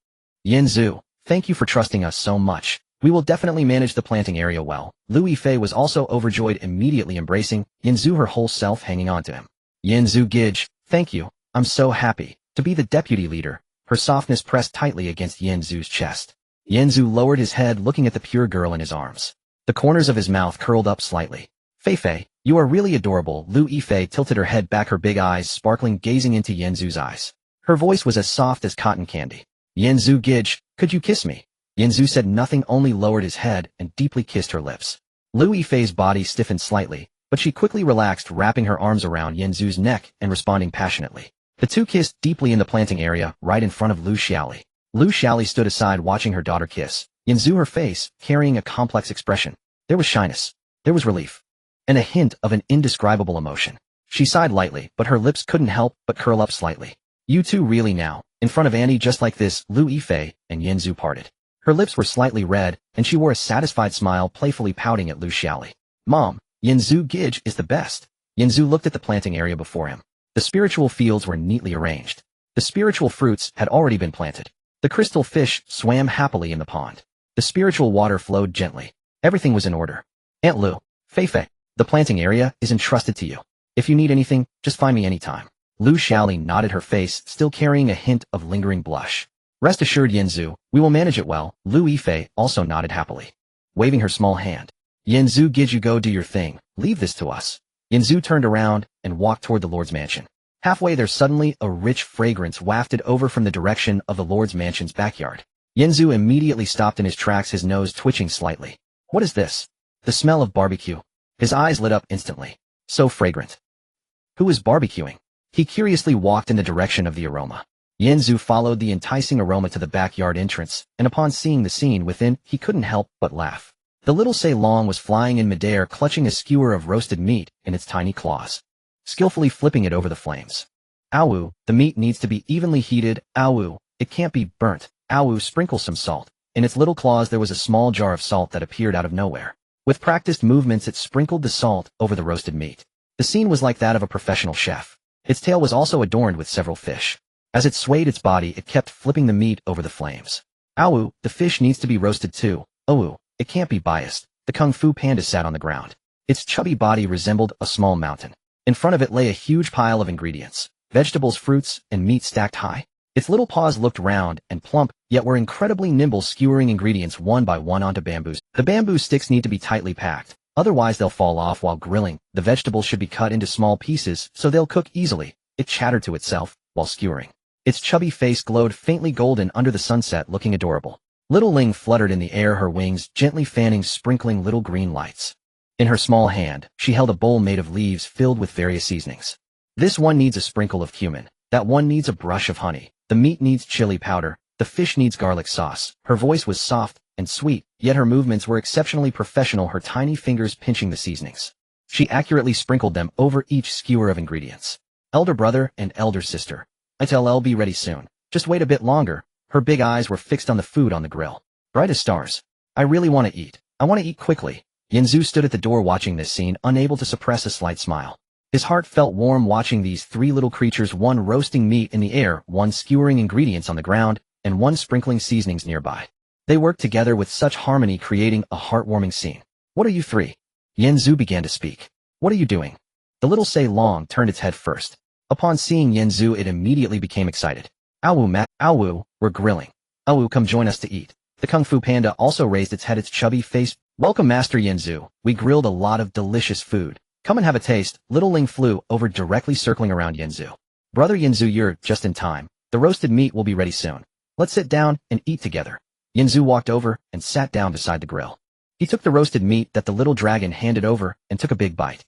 Yanzu, thank you for trusting us so much. We will definitely manage the planting area well. Lu Yifei was also overjoyed, immediately embracing Yanzu, her whole self hanging on to him. Yanzu Gij, thank you. I'm so happy to be the deputy leader. Her softness pressed tightly against Yanzu's chest. Yanzu lowered his head, looking at the pure girl in his arms. The corners of his mouth curled up slightly. Feifei, you are really adorable. Lu Yifei tilted her head back, her big eyes sparkling, gazing into Yanzu's eyes. Her voice was as soft as cotton candy. Yanzu Gij, could you kiss me? Yanzu said nothing, only lowered his head and deeply kissed her lips. Lu Yifei's body stiffened slightly, but she quickly relaxed, wrapping her arms around Yanzu's neck and responding passionately. The two kissed deeply in the planting area, right in front of Lu Xiaoli. Lu Xiaoli stood aside watching her daughter kiss Yanzu, her face carrying a complex expression. There was shyness. There was relief. And a hint of an indescribable emotion. She sighed lightly, but her lips couldn't help but curl up slightly. You two really now? In front of Annie just like this? Lu Yifei and Yanzu parted. Her lips were slightly red, and she wore a satisfied smile, playfully pouting at Lu Xiaoli. Mom, Yanzu Gij is the best. Yanzu looked at the planting area before him. The spiritual fields were neatly arranged. The spiritual fruits had already been planted. The crystal fish swam happily in the pond. The spiritual water flowed gently. Everything was in order. Aunt Lu, Feifei, the planting area is entrusted to you. If you need anything, just find me anytime. Lu Xiaoli nodded, her face still carrying a hint of lingering blush. Rest assured, Yanzu, we will manage it well. Lu Yifei also nodded happily, waving her small hand. Yanzu Gij, you go do your thing. Leave this to us. Yanzu turned around and walked toward the Lord's mansion. Halfway there, suddenly a rich fragrance wafted over from the direction of the Lord's mansion's backyard. Yanzu immediately stopped in his tracks, his nose twitching slightly. What is this? The smell of barbecue. His eyes lit up instantly. So fragrant. Who is barbecuing? He curiously walked in the direction of the aroma. Yanzu followed the enticing aroma to the backyard entrance, and upon seeing the scene within, he couldn't help but laugh. The little Ceylon was flying in midair, clutching a skewer of roasted meat in its tiny claws, skillfully flipping it over the flames. Awu, the meat needs to be evenly heated. Awu, it can't be burnt. Awu, sprinkle some salt. In its little claws there was a small jar of salt that appeared out of nowhere. With practiced movements it sprinkled the salt over the roasted meat. The scene was like that of a professional chef. Its tail was also adorned with several fish. As it swayed its body, it kept flipping the meat over the flames. Awu, the fish needs to be roasted too. Awu, it can't be biased. The Kung Fu Panda sat on the ground. Its chubby body resembled a small mountain. In front of it lay a huge pile of ingredients, vegetables, fruits, and meat stacked high. Its little paws looked round and plump, yet were incredibly nimble, skewering ingredients one by one onto bamboos. The bamboo sticks need to be tightly packed, otherwise they'll fall off while grilling. The vegetables should be cut into small pieces so they'll cook easily. It chattered to itself while skewering. Its chubby face glowed faintly golden under the sunset, looking adorable. Little Ling fluttered in the air, her wings gently fanning, sprinkling little green lights. In her small hand, she held a bowl made of leaves filled with various seasonings. This one needs a sprinkle of cumin. That one needs a brush of honey. The meat needs chili powder. The fish needs garlic sauce. Her voice was soft and sweet, yet her movements were exceptionally professional, her tiny fingers pinching the seasonings. She accurately sprinkled them over each skewer of ingredients. Elder brother and elder sister, I'll be ready soon. Just wait a bit longer. Her big eyes were fixed on the food on the grill, bright as stars. I really want to eat. I want to eat quickly. Yanzu stood at the door watching this scene, unable to suppress a slight smile. His heart felt warm watching these three little creatures, one roasting meat in the air, one skewering ingredients on the ground, and one sprinkling seasonings nearby. They worked together with such harmony, creating a heartwarming scene. What are you three? Yanzu began to speak. What are you doing? The little Ceylon turned its head first. Upon seeing Yanzu, it immediately became excited. Awu, we're grilling. Awu, come join us to eat. The Kung Fu Panda also raised its head, its chubby face. Welcome, Master Yanzu. We grilled a lot of delicious food. Come and have a taste. Little Ling flew over, directly circling around Yanzu. Brother Yanzu, you're just in time. The roasted meat will be ready soon. Let's sit down and eat together. Yanzu walked over and sat down beside the grill. He took the roasted meat that the little dragon handed over and took a big bite.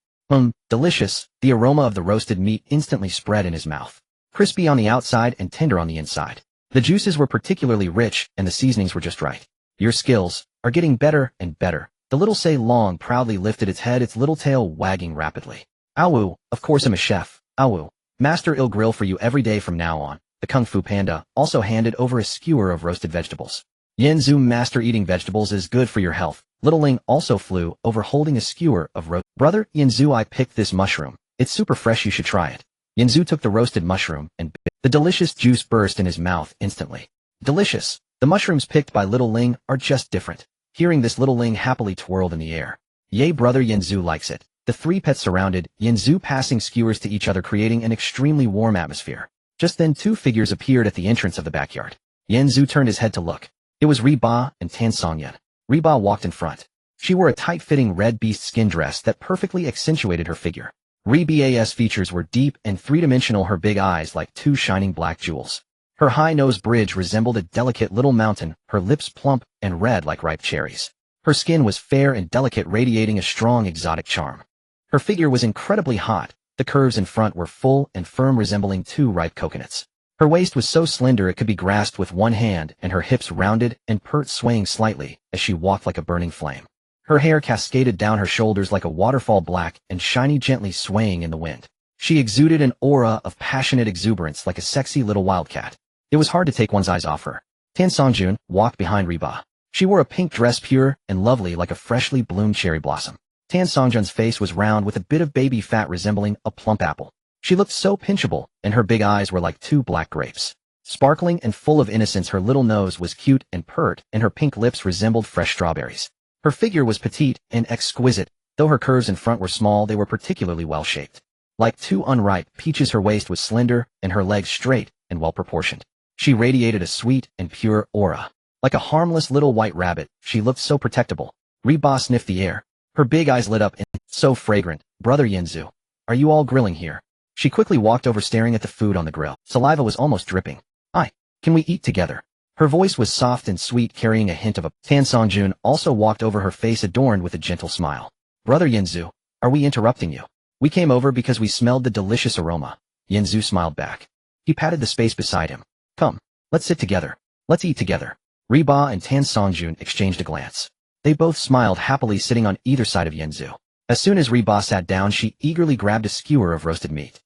Delicious. The aroma of the roasted meat instantly spread in his mouth. Crispy on the outside and tender on the inside. The juices were particularly rich and the seasonings were just right. Your skills are getting better and better. The little Ceylon proudly lifted its head, its little tail wagging rapidly. Awu, of course I'm a chef. Awu, Master, I'll grill for you every day from now on. The Kung Fu Panda also handed over a skewer of roasted vegetables. Yanzu, Master, eating vegetables is good for your health. Little Ling also flew over holding a skewer of roast. Brother Yanzu, I picked this mushroom. It's super fresh, you should try it. Yanzu took the roasted mushroom and bit. The delicious juice burst in his mouth instantly. Delicious. The mushrooms picked by Little Ling are just different. Hearing this, Little Ling happily twirled in the air. Yay, brother, Yanzu likes it. The three pets surrounded, Yanzu passing skewers to each other, creating an extremely warm atmosphere. Just then 2 figures appeared at the entrance of the backyard. Yanzu turned his head to look. It was Reba and Tan Songyan. Reba walked in front. She wore a tight-fitting red beast skin dress that perfectly accentuated her figure. Reba's features were deep and three-dimensional, her big eyes like 2 shining black jewels. Her high nose bridge resembled a delicate little mountain, her lips plump and red like ripe cherries. Her skin was fair and delicate, radiating a strong exotic charm. Her figure was incredibly hot. The curves in front were full and firm, resembling 2 ripe coconuts. Her waist was so slender it could be grasped with one hand, and her hips rounded and pert, swaying slightly as she walked like a burning flame. Her hair cascaded down her shoulders like a waterfall, black and shiny, gently swaying in the wind. She exuded an aura of passionate exuberance like a sexy little wildcat. It was hard to take one's eyes off her. Tan Songjun walked behind Reba. She wore a pink dress, pure and lovely like a freshly bloomed cherry blossom. Tan Songjun's face was round with a bit of baby fat resembling a plump apple. She looked so pinchable, and her big eyes were like 2 black grapes. Sparkling and full of innocence, her little nose was cute and pert, and her pink lips resembled fresh strawberries. Her figure was petite and exquisite. Though her curves in front were small, they were particularly well-shaped. Like 2 unripe peaches, her waist was slender, and her legs straight and well-proportioned. She radiated a sweet and pure aura. Like a harmless little white rabbit, she looked so protectable. Reba sniffed the air. Her big eyes lit up and so fragrant. Brother Yanzu, are you all grilling here? She quickly walked over, staring at the food on the grill. Saliva was almost dripping. Can we eat together? Her voice was soft and sweet, carrying a hint of a... Tan Songjun also walked over, her face adorned with a gentle smile. Brother Yanzu, are we interrupting you? We came over because we smelled the delicious aroma. Yanzu smiled back. He patted the space beside him. Come, let's sit together. Let's eat together. Reba and Tan Songjun exchanged a glance. They both smiled happily, sitting on either side of Yanzu. As soon as Reba sat down, she eagerly grabbed a skewer of roasted meat.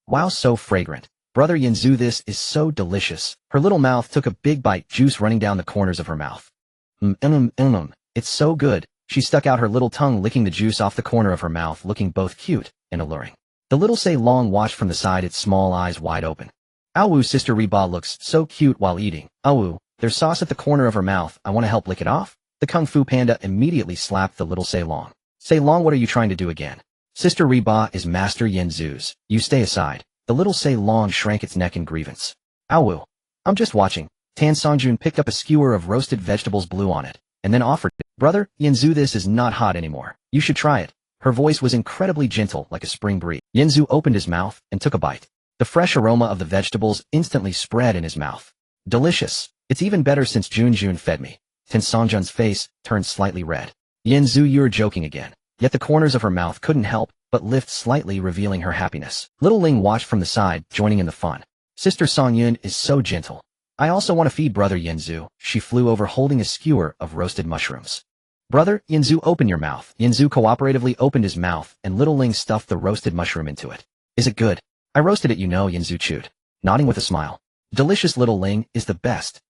Wow, so fragrant. Brother Yanzu, this is so delicious. Her little mouth took a big bite, juice running down the corners of her mouth. It's so good. She stuck out her little tongue, licking the juice off the corner of her mouth, looking both cute and alluring. The little Say Long watched from the side, its small eyes wide open. Awu, sister Reba looks so cute while eating. Awu, there's sauce at the corner of her mouth. I want to help lick it off. The Kung Fu Panda immediately slapped the little Say Long. Say Long, what are you trying to do again? Sister Reba is Master Yanzu's. You stay aside. The little Say Long shrank its neck in grievance. Awu, I'm just watching. Tan Songjun picked up a skewer of roasted vegetables, blew on it, and then offered it. Brother Yanzu, this is not hot anymore. You should try it. Her voice was incredibly gentle, like a spring breeze. Yanzu opened his mouth and took a bite. The fresh aroma of the vegetables instantly spread in his mouth. Delicious. It's even better since Junjun fed me. Tan Songjun's face turned slightly red. Yanzu, you're joking again. Yet the corners of her mouth couldn't help but lift slightly, revealing her happiness. Little Ling watched from the side, joining in the fun. Sister Songyun is so gentle. I also want to feed Brother Yanzu. She flew over, holding a skewer of roasted mushrooms. Brother Yanzu, open your mouth. Yanzu cooperatively opened his mouth, and Little Ling stuffed the roasted mushroom into it. Is it good? I roasted it, you know, Yanzu chewed, nodding with a smile. Delicious, Little Ling is the best.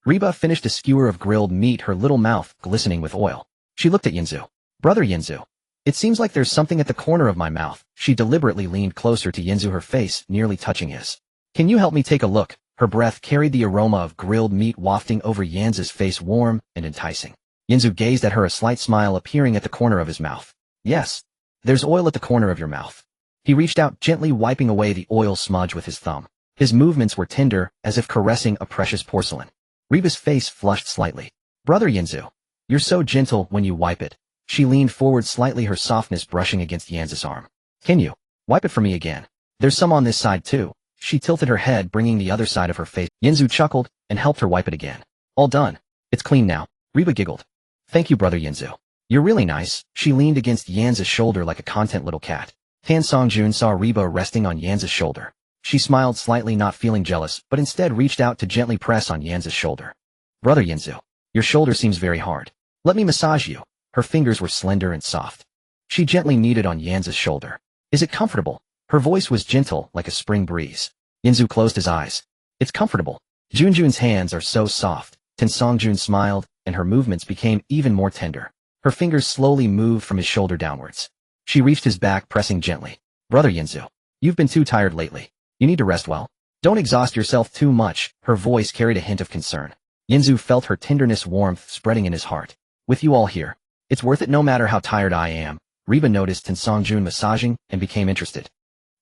Reba finished a skewer of grilled meat, her little mouth glistening with oil. She looked at Yanzu. Brother Yanzu, it seems like there's something at the corner of my mouth. She deliberately leaned closer to Yanzu, her face nearly touching his. Can you help me take a look? Her breath carried the aroma of grilled meat wafting over Yanzu's face, warm and enticing. Yanzu gazed at her, a slight smile appearing at the corner of his mouth. Yes, there's oil at the corner of your mouth. He reached out, gently wiping away the oil smudge with his thumb. His movements were tender, as if caressing a precious porcelain. Reba's face flushed slightly. Brother Yanzu, you're so gentle when you wipe it. She leaned forward slightly, her softness brushing against Yanzu's arm. Can you wipe it for me again? There's some on this side too. She tilted her head, bringing the other side of her face. Yanzu chuckled and helped her wipe it again. All done. It's clean now. Reba giggled. Thank you, Brother Yanzu. You're really nice. She leaned against Yanzu's shoulder like a content little cat. Tan Songjun saw Reba resting on Yanzu's shoulder. She smiled slightly, not feeling jealous, but instead reached out to gently press on Yanzu's shoulder. Brother Yanzu, your shoulder seems very hard. Let me massage you. Her fingers were slender and soft. She gently kneaded on Yanzu's shoulder. Is it comfortable? Her voice was gentle, like a spring breeze. Yanzu closed his eyes. It's comfortable. Junjun's hands are so soft. Tan Songjun smiled, and her movements became even more tender. Her fingers slowly moved from his shoulder downwards. She reached his back, pressing gently. Brother Yinzu, you've been too tired lately. You need to rest well. Don't exhaust yourself too much. Her voice carried a hint of concern. Yinzu felt her tenderness warmth spreading in his heart. With you all here, it's worth it no matter how tired I am. Reba noticed Tensongjun massaging and became interested.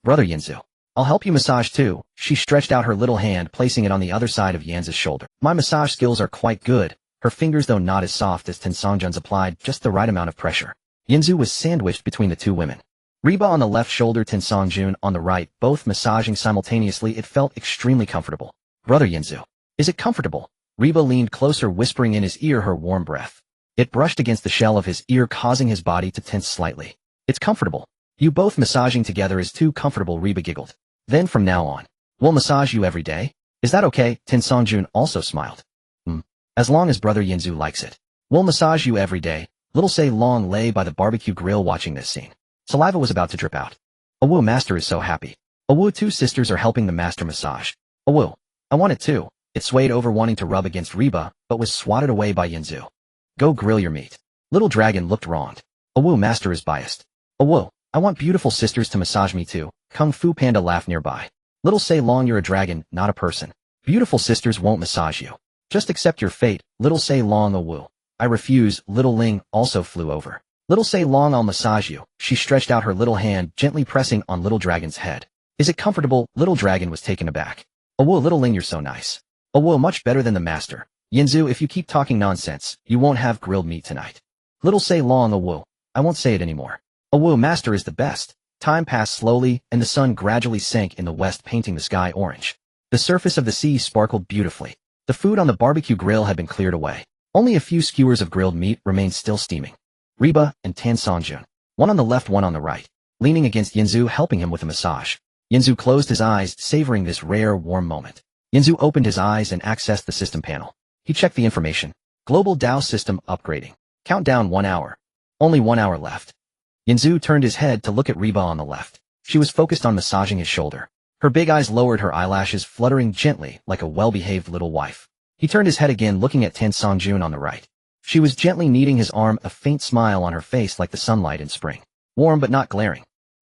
Brother Yinzu, I'll help you massage too. She stretched out her little hand, placing it on the other side of Yanzu's shoulder. My massage skills are quite good. Her fingers, though not as soft as Tensongjun's, applied just the right amount of pressure. Yinzu was sandwiched between the two women. Reba on the left shoulder, Tensongjun on the right, both massaging simultaneously. It felt extremely comfortable. Brother Yinzu, is it comfortable? Reba leaned closer, whispering in his ear her warm breath. It brushed against the shell of his ear, causing his body to tense slightly. It's comfortable. You both massaging together is too comfortable, Reba giggled. Then from now on, we'll massage you every day. Is that okay? Tensongjun also smiled. As long as Brother Yinzu likes it. We'll massage you every day. Little Sei Long lay by the barbecue grill watching this scene. Saliva was about to drip out. Awu, master is so happy. Awu, two sisters are helping the master massage. Awu, I want it too. It swayed over, wanting to rub against Reba, but was swatted away by Yinzu. Go grill your meat. Little Dragon looked wronged. Awu, master is biased. Awu, I want beautiful sisters to massage me too. Kung Fu Panda laughed nearby. Little Sei Long, you're a dragon, not a person. Beautiful sisters won't massage you. Just accept your fate. Little Sei Long. Awu, I refuse. Little Ling also flew over. Little Sei Long, I'll massage you. She stretched out her little hand, gently pressing on Little Dragon's head. Is it comfortable? Little Dragon was taken aback. Awu, Little Ling, you're so nice. Awu, much better than the master. Yinzu, if you keep talking nonsense, you won't have grilled meat tonight. Little Sei Long. Awu, I won't say it anymore. Awu, master is the best. Time passed slowly, and the sun gradually sank in the west, painting the sky orange. The surface of the sea sparkled beautifully. The food on the barbecue grill had been cleared away. Only a few skewers of grilled meat remained still steaming. Reba and Tensongjun, one on the left, one on the right, leaning against Yinzu, helping him with a massage. Yinzu closed his eyes, savoring this rare, warm moment. Yinzu opened his eyes and accessed the system panel. He checked the information. Global Dao system upgrading. Countdown 1 hour. Only 1 hour left. Yinzu turned his head to look at Reba on the left. She was focused on massaging his shoulder. Her big eyes lowered, her eyelashes fluttering gently like a well-behaved little wife. He turned his head again, looking at Tensongjun on the right. She was gently kneading his arm, a faint smile on her face like the sunlight in spring. Warm but not glaring.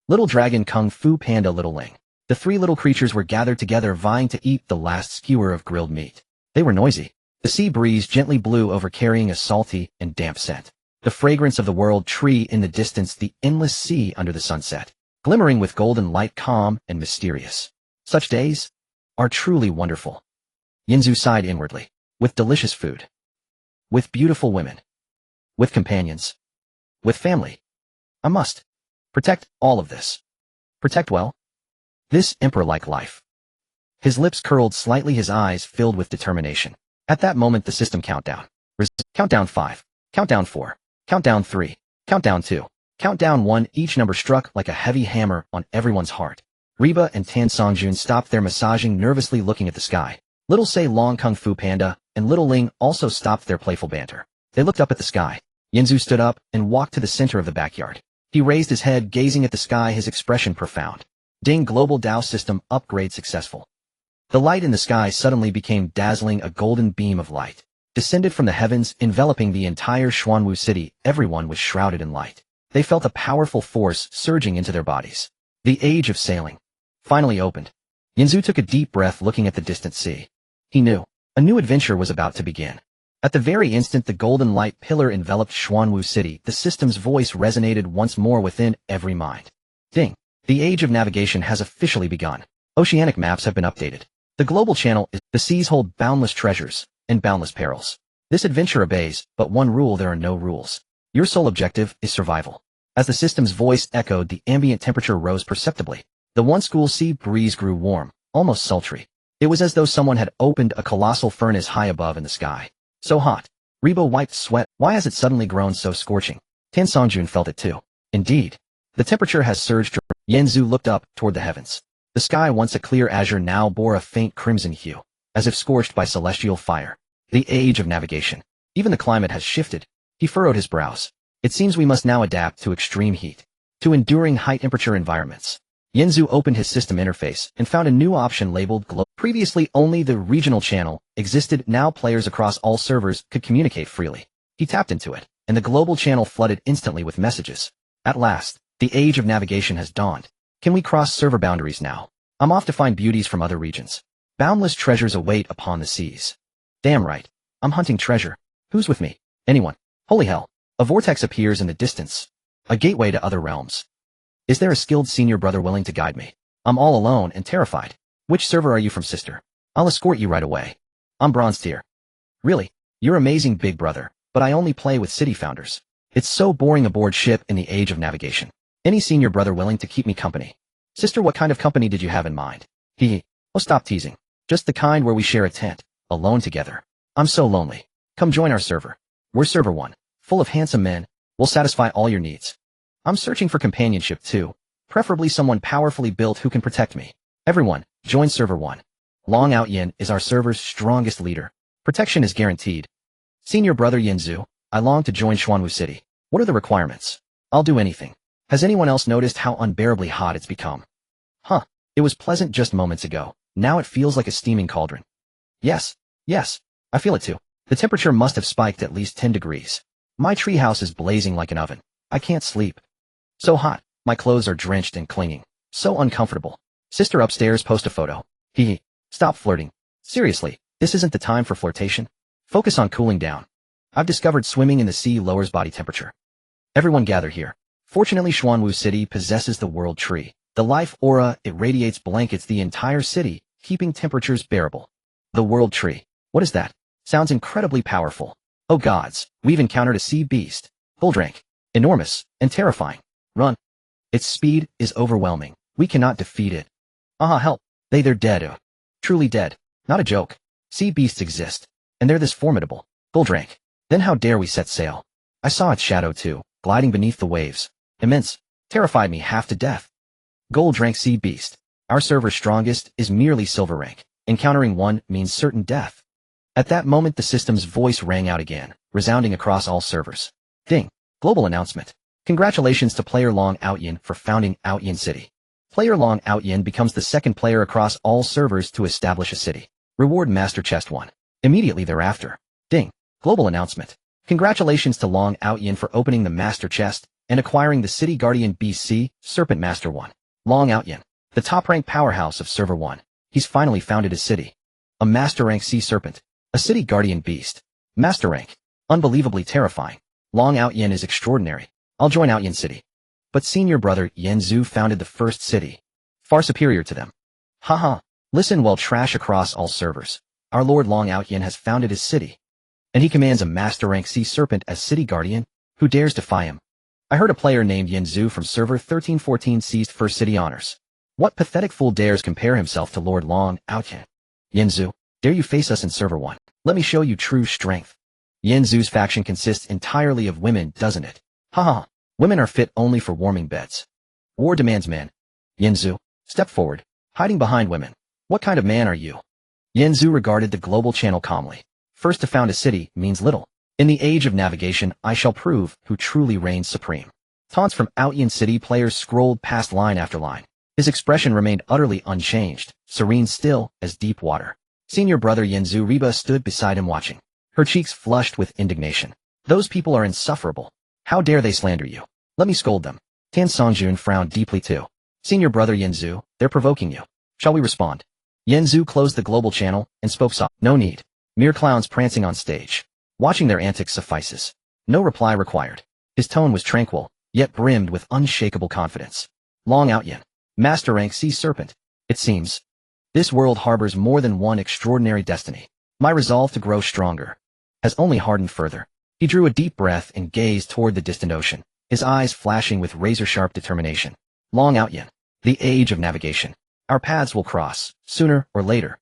Little Dragon, Kung Fu Panda, Little Ling. The three little creatures were gathered together, vying to eat the last skewer of grilled meat. They were noisy. The sea breeze gently blew over, carrying a salty and damp scent. The fragrance of the world tree in the distance, the endless sea under the sunset, glimmering with golden light, calm and mysterious. Such days are truly wonderful. Yinzu sighed inwardly. With delicious food. With beautiful women. With companions. With family. I must protect all of this. Protect well. This emperor-like life. His lips curled slightly, his eyes filled with determination. At that moment, the system countdown. Countdown 5. Countdown 4. Countdown 3. Countdown 2. Countdown 1. Each number struck like a heavy hammer on everyone's heart. Reba and Tensongjun stopped their massaging, nervously looking at the sky. Little Sei Long, Kung Fu Panda, and Little Ling also stopped their playful banter. They looked up at the sky. Yinzu stood up and walked to the center of the backyard. He raised his head, gazing at the sky, his expression profound. Ding! Global Dao system upgrade successful. The light in the sky suddenly became dazzling. A golden beam of light descended from the heavens, enveloping the entire Xuanwu city. Everyone was shrouded in light. They felt a powerful force surging into their bodies. The age of sailing finally opened. Yinzu took a deep breath, looking at the distant sea. He knew a new adventure was about to begin. At the very instant the golden light pillar enveloped Xuanwu city, the system's voice resonated once more within every mind. Ding! The age of navigation has officially begun. Oceanic maps have been updated. The global channel is the seas hold boundless treasures and boundless perils. This adventure obeys but one rule: there are no rules. Your sole objective is survival. As the system's voice echoed, the ambient temperature rose perceptibly. The once cool sea breeze grew warm, almost sultry. It was as though someone had opened a colossal furnace high above in the sky. So hot. Reba wiped sweat. Why has it suddenly grown so scorching? Tensongjun felt it too. Indeed. The temperature has surged. Yinzu looked up toward the heavens. The sky, once a clear azure, now bore a faint crimson hue, as if scorched by celestial fire. The age of navigation. Even the climate has shifted. He furrowed his brows. It seems we must now adapt to extreme heat, to enduring high-temperature environments. Yinzu opened his system interface and found a new option labeled Global. Previously only the regional channel existed, now players across all servers could communicate freely. He tapped into it, and the global channel flooded instantly with messages. At last, the age of navigation has dawned. Can we cross server boundaries now? I'm off to find beauties from other regions. Boundless treasures await upon the seas. Damn right. I'm hunting treasure. Who's with me? Anyone? Holy hell. A vortex appears in the distance. A gateway to other realms. Is there a skilled senior brother willing to guide me? I'm all alone and terrified. Which server are you from, sister? I'll escort you right away. I'm bronze tier. Really? You're amazing, big brother, but I only play with city founders. It's so boring aboard ship in the age of navigation. Any senior brother willing to keep me company? Sister, what kind of company did you have in mind? Hee. Oh, stop teasing. Just the kind where we share a tent, alone together. I'm so lonely. Come join our server. We're server 1, full of handsome men. We'll satisfy all your needs. I'm searching for companionship too, preferably someone powerfully built who can protect me. Everyone, join server 1. Long Out Yin is our server's strongest leader. Protection is guaranteed. Senior brother Yinzu, I long to join Xuanwu City. What are the requirements? I'll do anything. Has anyone else noticed how unbearably hot it's become? Huh, it was pleasant just moments ago. Now it feels like a steaming cauldron. Yes, I feel it too. The temperature must have spiked at least 10 degrees. My treehouse is blazing like an oven. I can't sleep. So hot, my clothes are drenched and clinging. So uncomfortable. Sister upstairs, post a photo. Hee. Stop flirting. Seriously, this isn't the time for flirtation. Focus on cooling down. I've discovered swimming in the sea lowers body temperature. Everyone gather here. Fortunately, Xuanwu City possesses the world tree. The life aura it radiates blankets the entire city, keeping temperatures bearable. The world tree. What is that? Sounds incredibly powerful. Oh gods, we've encountered a sea beast. Bulldrank. Enormous and terrifying. Run. Its speed is overwhelming. We cannot defeat it. Help. They're dead. Truly dead. Not a joke. Sea beasts exist. And they're this formidable. Bulldrank. Then how dare we set sail? I saw its shadow too, gliding beneath the waves. Immense. Terrified me half to death. Gold rank sea beast. Our server's strongest is merely silver rank. Encountering one means certain death. At that moment the system's voice rang out again, resounding across all servers. Ding. Global announcement. Congratulations to player Long Out Yin for founding Out Yin City. Player Long Out Yin becomes the second player across all servers to establish a city. Reward Master Chest 1. Immediately thereafter. Ding. Global announcement. Congratulations to Long Out Yin for opening the Master Chest and acquiring the City Guardian BC Serpent Master 1. Long Out Yin, the top-ranked powerhouse of Server 1. He's finally founded his city. A Master Rank Sea Serpent. A City Guardian Beast. Master Rank. Unbelievably terrifying. Long Out Yin is extraordinary. I'll join Out Yin City. But senior brother Yinzu founded the first city. Far superior to them. Haha. Listen while trash across all servers. Our Lord Long Out Yin has founded his city. And he commands a Master Rank Sea Serpent as City Guardian. Who dares defy him? I heard a player named Yinzu from server 1314 seized first city honors. What pathetic fool dares compare himself to Lord Long Out Yin? Yinzu, dare you face us in server 1? Let me show you true strength. Yinzu's faction consists entirely of women, doesn't it? Haha. Women are fit only for warming beds. War demands men. Yinzu, step forward. Hiding behind women. What kind of man are you? Yinzu regarded the global channel calmly. First to found a city means little. In the age of navigation, I shall prove who truly reigns supreme. Taunts from Out Yin City players scrolled past line after line. His expression remained utterly unchanged, serene still as deep water. Senior brother Yinzu Reba stood beside him watching. Her cheeks flushed with indignation. Those people are insufferable. How dare they slander you? Let me scold them. Tan Songjun frowned deeply too. Senior brother Yinzu, they're provoking you. Shall we respond? Yinzu closed the global channel and spoke soft. No need. Mere clowns prancing on stage. Watching their antics suffices. No reply required. His tone was tranquil, yet brimmed with unshakable confidence. Long Out Yin. Master Rank Sea Serpent. It seems. This world harbors more than one extraordinary destiny. My resolve to grow stronger has only hardened further. He drew a deep breath and gazed toward the distant ocean, his eyes flashing with razor-sharp determination. Long Out Yin. The age of navigation. Our paths will cross, sooner or later.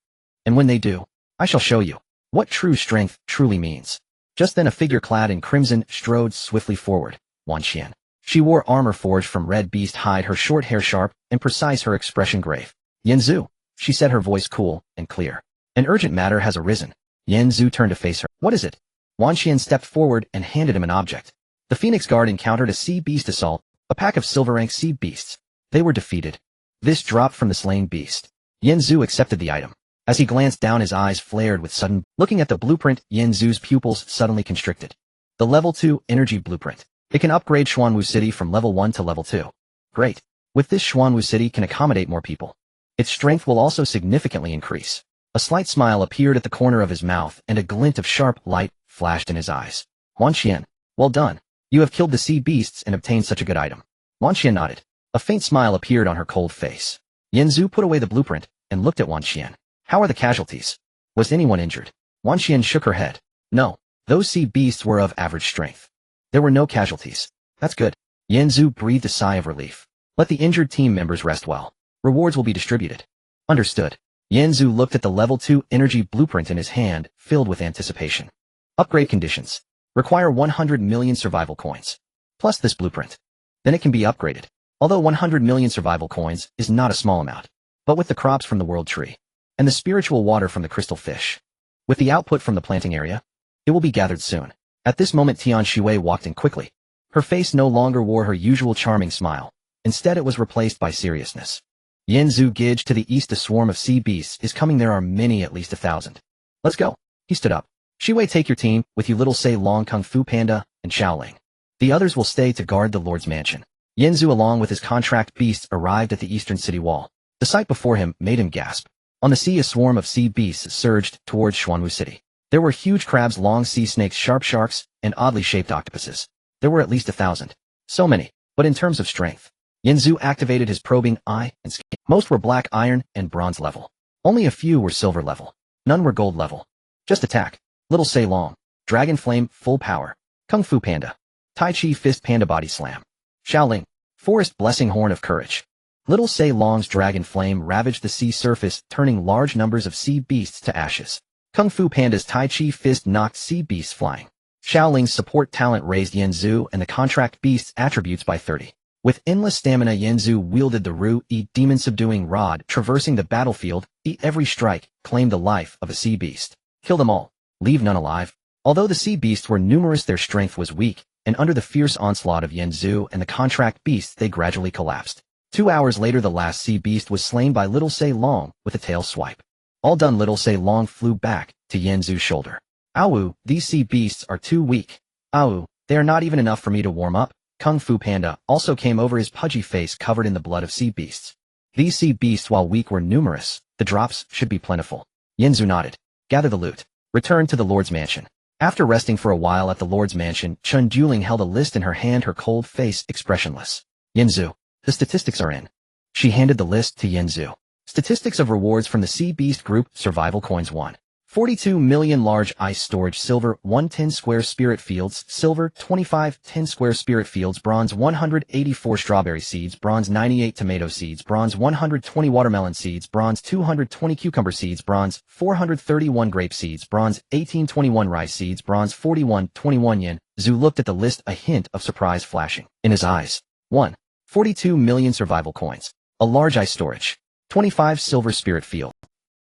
And when they do, I shall show you what true strength truly means. Just then a figure clad in crimson strode swiftly forward. Wan Xian. She wore armor forged from red beast hide, her short hair sharp and precise, her expression grave. Yinzu, she said, her voice cool and clear. An urgent matter has arisen. Yinzu turned to face her. What is it? Wan Xian stepped forward and handed him an object. The Phoenix Guard encountered a sea beast assault, a pack of silver rank sea beasts. They were defeated. This dropped from the slain beast. Yinzu accepted the item. As he glanced down, his eyes flared with sudden. Looking at the blueprint, Yinzu's pupils suddenly constricted. The level 2 energy blueprint. It can upgrade Xuanwu City from level 1 to level 2. Great. With this, Xuanwu City can accommodate more people. Its strength will also significantly increase. A slight smile appeared at the corner of his mouth, and a glint of sharp light flashed in his eyes. Wan Qian, well done. You have killed the sea beasts and obtained such a good item. Wan Qian nodded. A faint smile appeared on her cold face. Yanzu put away the blueprint and looked at Wan Qian. How are the casualties? Was anyone injured? Wan Qian shook her head. No. Those sea beasts were of average strength. There were no casualties. That's good. Yanzu breathed a sigh of relief. Let the injured team members rest well. Rewards will be distributed. Understood. Yanzu looked at the level 2 energy blueprint in his hand, filled with anticipation. Upgrade conditions. Require 100 million survival coins. Plus this blueprint. Then it can be upgraded. Although 100 million survival coins is not a small amount. But with the crops from the world tree, and the spiritual water from the crystal fish, with the output from the planting area, it will be gathered soon. At this moment Tian Shui walked in quickly. Her face no longer wore her usual charming smile. Instead it was replaced by seriousness. Yanzu Gij, to the east a swarm of sea beasts is coming. There are many, at least 1,000. Let's go. He stood up. Shiwei, take your team, with you little Say Long, Kung Fu Panda, and Xiaoling. The others will stay to guard the Lord's mansion. Yanzu along with his contract beasts arrived at the eastern city wall. The sight before him made him gasp. On the sea a swarm of sea beasts surged towards Xuanwu City. There were huge crabs, long sea snakes, sharp sharks, and oddly shaped octopuses. There were at least 1,000. So many, but in terms of strength. Yanzu activated his probing eye and scan. Most were black iron and bronze level. Only a few were silver level. None were gold level. Just attack. Little Say Long. Dragon Flame, full power. Kung Fu Panda. Tai Chi Fist Panda Body Slam. Xiaoling. Forest Blessing Horn of Courage. Little Say Long's Dragon Flame ravaged the sea surface, turning large numbers of sea beasts to ashes. Kung Fu Panda's Tai Chi Fist knocked sea beasts flying. Xiaoling's support talent raised Yanzu and the contract beast's attributes by 30. With endless stamina, Yanzu wielded the Ru-E demon-subduing rod, traversing the battlefield. Every strike claimed the life of a sea beast. Kill them all. Leave none alive. Although the sea beasts were numerous, their strength was weak, and under the fierce onslaught of Yanzu and the contract beasts they gradually collapsed. 2 hours later the last sea beast was slain by Little Say Long with a tail swipe. All done, Little Say Long flew back to Yanzu's shoulder. Awu, these sea beasts are too weak. Awu, they are not even enough for me to warm up. Kung Fu Panda also came over, his pudgy face covered in the blood of sea beasts. These sea beasts, while weak, were numerous. The drops should be plentiful. Yanzu nodded. Gather the loot. Return to the Lord's mansion. After resting for a while at the Lord's mansion, Chun Dueling held a list in her hand, her cold face expressionless. Yanzu, the statistics are in. She handed the list to Yanzu. Statistics of rewards from the Sea Beast Group. Survival coins 1. 42 million large ice storage, silver 110 square spirit fields, silver 25 10 square spirit fields, bronze 184 strawberry seeds, bronze 98 tomato seeds, bronze 120 watermelon seeds, bronze 220 cucumber seeds, bronze 431 grape seeds, bronze 1821 rice seeds, bronze 4121 yen. Zhu looked at the list, a hint of surprise flashing in his eyes. 1. 42 million survival coins. A large ice storage. 25 silver spirit field.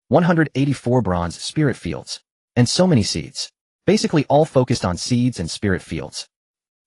184 bronze spirit fields. And so many seeds. Basically all focused on seeds and spirit fields.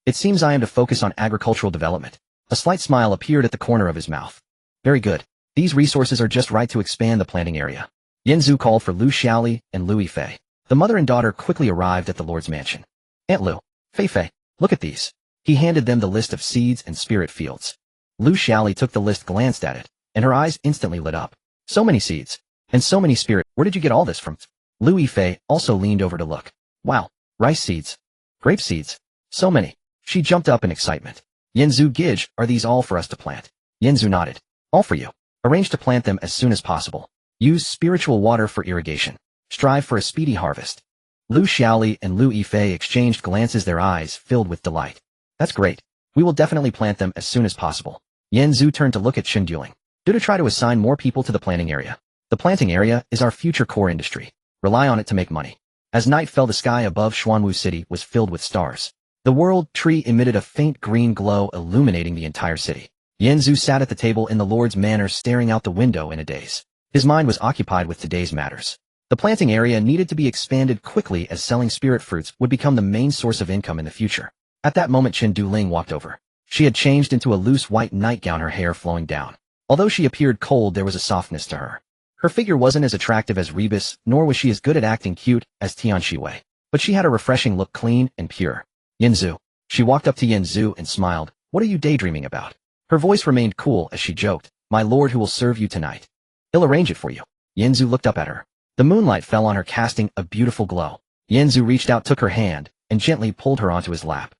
It seems I am to focus on agricultural development. A slight smile appeared at the corner of his mouth. Very good. These resources are just right to expand the planting area. Yanzu called for Lu Xiaoli and Lu Yifei. The mother and daughter quickly arrived at the Lord's mansion. Aunt Lu, Fei, look at these. He handed them the list of seeds and spirit fields. Lu Xiaoli took the list, glanced at it, and her eyes instantly lit up. So many seeds. And so many spirit. Where did you get all this from? Lu Yifei also leaned over to look. Wow. Rice seeds. Grape seeds. So many. She jumped up in excitement. Yanzu Gij, are these all for us to plant? Yanzu nodded. All for you. Arrange to plant them as soon as possible. Use spiritual water for irrigation. Strive for a speedy harvest. Lu Xiaoli and Lu Yifei exchanged glances, their eyes filled with delight. That's great. We will definitely plant them as soon as possible. Yanzu turned to look at Chun Dueling. Do to try to assign more people to the planting area. The planting area is our future core industry. Rely on it to make money. As night fell, the sky above Xuanwu City was filled with stars. The world tree emitted a faint green glow, illuminating the entire city. Yanzu sat at the table in the Lord's manor, staring out the window in a daze. His mind was occupied with today's matters. The planting area needed to be expanded quickly, as selling spirit fruits would become the main source of income in the future. At that moment, Chen Duling walked over. She had changed into a loose white nightgown, her hair flowing down. Although she appeared cold, there was a softness to her. Her figure wasn't as attractive as Rebus, nor was she as good at acting cute as Tian Shiwei. But she had a refreshing look, clean and pure. Yanzu. She walked up to Yanzu and smiled. What are you daydreaming about? Her voice remained cool as she joked, "My lord who will serve you tonight. He'll arrange it for you." Yanzu looked up at her. The moonlight fell on her, casting a beautiful glow. Yanzu reached out, took her hand, and gently pulled her onto his lap.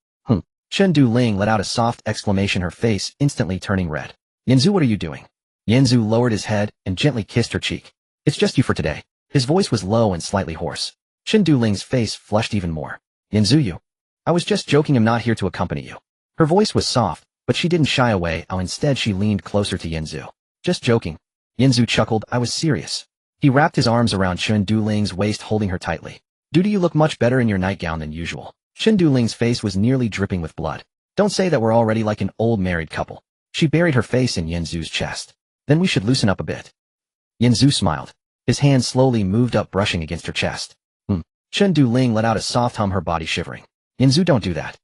Chen Du-ling let out a soft exclamation, her face instantly turning red. "Yanzu, what are you doing?" Yanzu lowered his head and gently kissed her cheek. "It's just you for today." His voice was low and slightly hoarse. Chen Du-ling's face flushed even more. "Yanzu, you? I was just joking, I'm not here to accompany you." Her voice was soft, but she didn't shy away. Instead she leaned closer to Yanzu. "Just joking." Yanzu chuckled, "I was serious." He wrapped his arms around Chen Du-ling's waist, holding her tightly. "Do you look much better in your nightgown than usual?" Chen Du-ling's face was nearly dripping with blood. "Don't say that, we're already like an old married couple." She buried her face in Yanzu's chest. "Then we should loosen up a bit." Yanzu smiled. His hand slowly moved up, brushing against her chest. Chen Du-ling let out a soft hum, her body shivering. "Yanzu, don't do that."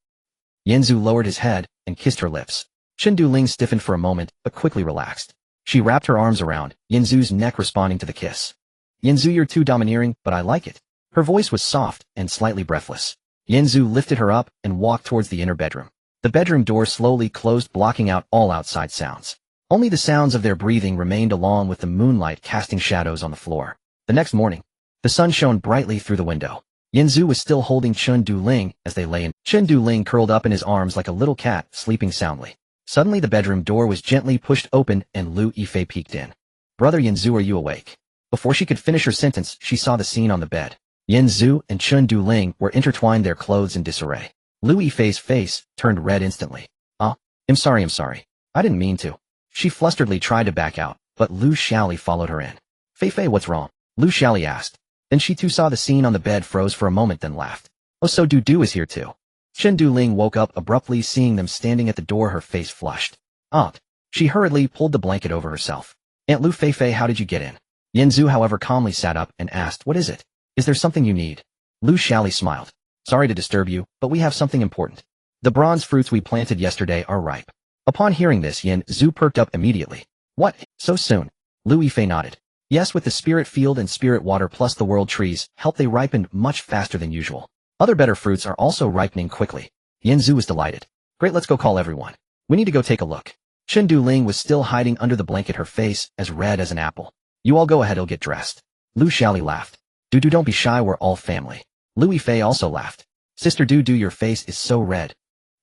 Yanzu lowered his head and kissed her lips. Chen Du-ling stiffened for a moment, but quickly relaxed. She wrapped her arms around Yanzu's neck, responding to the kiss. "Yanzu, you're too domineering, but I like it." Her voice was soft and slightly breathless. Yanzu lifted her up and walked towards the inner bedroom. The bedroom door slowly closed, blocking out all outside sounds. Only the sounds of their breathing remained, along with the moonlight casting shadows on the floor. The next morning, the sun shone brightly through the window. Yanzu was still holding Chen Du-ling as they lay in. Chen Du-ling curled up in his arms like a little cat, sleeping soundly. Suddenly the bedroom door was gently pushed open and Lu Yifei peeked in. "Brother Yanzu, are you awake?" Before she could finish her sentence, she saw the scene on the bed. Yanzu and Chen Du-ling were intertwined, their clothes in disarray. Lu Yifei's face turned red instantly. I'm sorry. I didn't mean to." She flusteredly tried to back out, but Lu Xiaoli followed her in. "Fei, what's wrong?" Lu Xiaoli asked. Then she too saw the scene on the bed, froze for a moment, then laughed. "Oh, so Du is here too." Chen Du-ling woke up abruptly, seeing them standing at the door, her face flushed. "Aunt." She hurriedly pulled the blanket over herself. "Aunt Lu, Fei, how did you get in?" Yanzu, however, calmly sat up and asked, "What is it? Is there something you need?" Lu Xiaoli smiled. "Sorry to disturb you, but we have something important. The bronze fruits we planted yesterday are ripe." Upon hearing this, Yanzu perked up immediately. "What? So soon?" Lu Yifei nodded. "Yes, with the spirit field and spirit water plus the world trees help, they ripened much faster than usual. Other better fruits are also ripening quickly." Yanzu was delighted. "Great, let's go call everyone. We need to go take a look." Chen Du-ling was still hiding under the blanket, her face as red as an apple. "You all go ahead, I'll get dressed." Lu Xiaoli laughed. Du, don't be shy, we're all family." Lu Yifei also laughed. "Sister Du, your face is so red."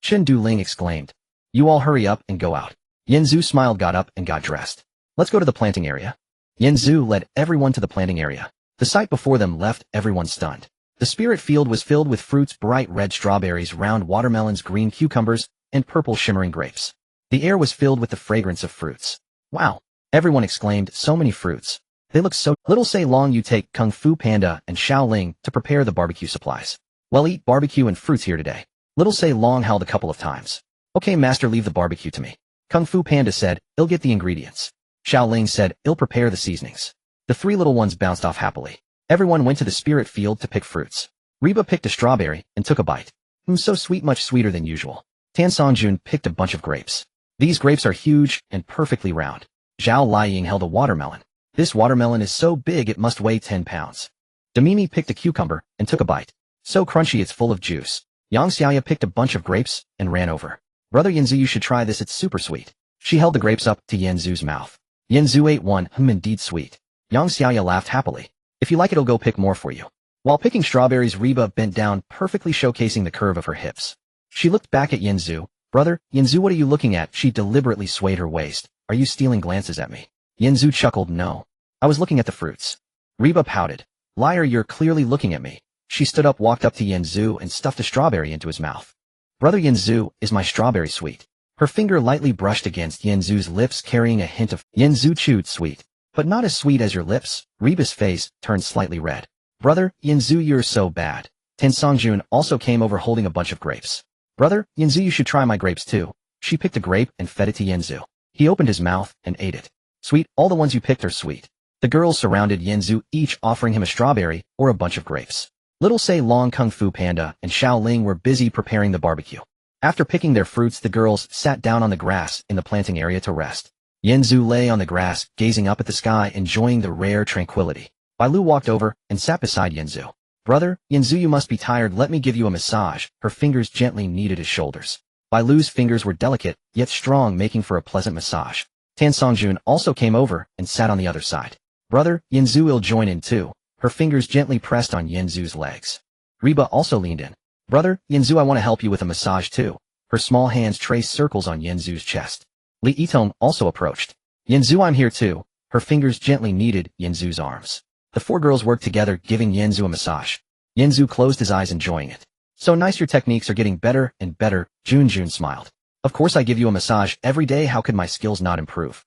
Chen Du-ling exclaimed. "You all hurry up and go out." Yanzu smiled, got up and got dressed. "Let's go to the planting area." Yanzu led everyone to the planting area. The sight before them left everyone stunned. The spirit field was filled with fruits: bright red strawberries, round watermelons, green cucumbers, and purple shimmering grapes. The air was filled with the fragrance of fruits. "Wow!" everyone exclaimed, "so many fruits. They look so..." Little Say Long, you take Kung Fu Panda and Xiao Ling to prepare the barbecue supplies. "Well, eat barbecue and fruits here today." Little Say Long howled a couple of times. "Okay, master, leave the barbecue to me." Kung Fu Panda said, "I'll get the ingredients." Xiao Ling said, "I'll prepare the seasonings." The three little ones bounced off happily. Everyone went to the spirit field to pick fruits. Reba picked a strawberry and took a bite. So sweet, much sweeter than usual. Tan Songjun picked a bunch of grapes. These grapes are huge and perfectly round. Zhao Liang held a watermelon. This watermelon is so big it must weigh 10 pounds. Damimi picked a cucumber and took a bite. So crunchy it's full of juice. Yang Xiaoya picked a bunch of grapes and ran over. "Brother Yanzu, you should try this, it's super sweet." She held the grapes up to Yanzu's mouth. Yanzu ate one, indeed sweet. Yang Xiaoya laughed happily. "If you like it, I'll go pick more for you." While picking strawberries, Reba bent down, perfectly showcasing the curve of her hips. She looked back at Yanzu. "Brother, Yanzu, what are you looking at?" She deliberately swayed her waist. "Are you stealing glances at me?" Yanzu chuckled. "No. I was looking at the fruits." Reba pouted. "Liar, you're clearly looking at me." She stood up, walked up to Yanzu, and stuffed a strawberry into his mouth. "Brother Yanzu, is my strawberry sweet?" Her finger lightly brushed against Yanzu's lips, carrying a hint of... Yanzu chewed. "Sweet. But not as sweet as your lips." Reba's face turned slightly red. "Brother Yanzu, you're so bad." Tan Songjun also came over, holding a bunch of grapes. "Brother Yanzu, you should try my grapes too." She picked a grape and fed it to Yanzu. He opened his mouth and ate it. "Sweet, all the ones you picked are sweet." The girls surrounded Yanzu, each offering him a strawberry or a bunch of grapes. Little Say Long, Kung Fu Panda, and Xiao Ling were busy preparing the barbecue. After picking their fruits, the girls sat down on the grass in the planting area to rest. Yanzu lay on the grass, gazing up at the sky, enjoying the rare tranquility. Bailu walked over and sat beside Yanzu. "Brother Yanzu, you must be tired, let me give you a massage." Her fingers gently kneaded his shoulders. Bailu's fingers were delicate, yet strong, making for a pleasant massage. Tan Songjun also came over and sat on the other side. Brother, Yanzu will join in too. Her fingers gently pressed on Yanzu's legs. Reba also leaned in. Brother, Yanzu, I want to help you with a massage too. Her small hands traced circles on Yanzu's chest. Li Yitong also approached. Yanzu, I'm here too. Her fingers gently kneaded Yanzu's arms. The four girls worked together, giving Yanzu a massage. Yanzu closed his eyes, enjoying it. So nice, your techniques are getting better and better. Junjun smiled. Of course I give you a massage every day, how could my skills not improve?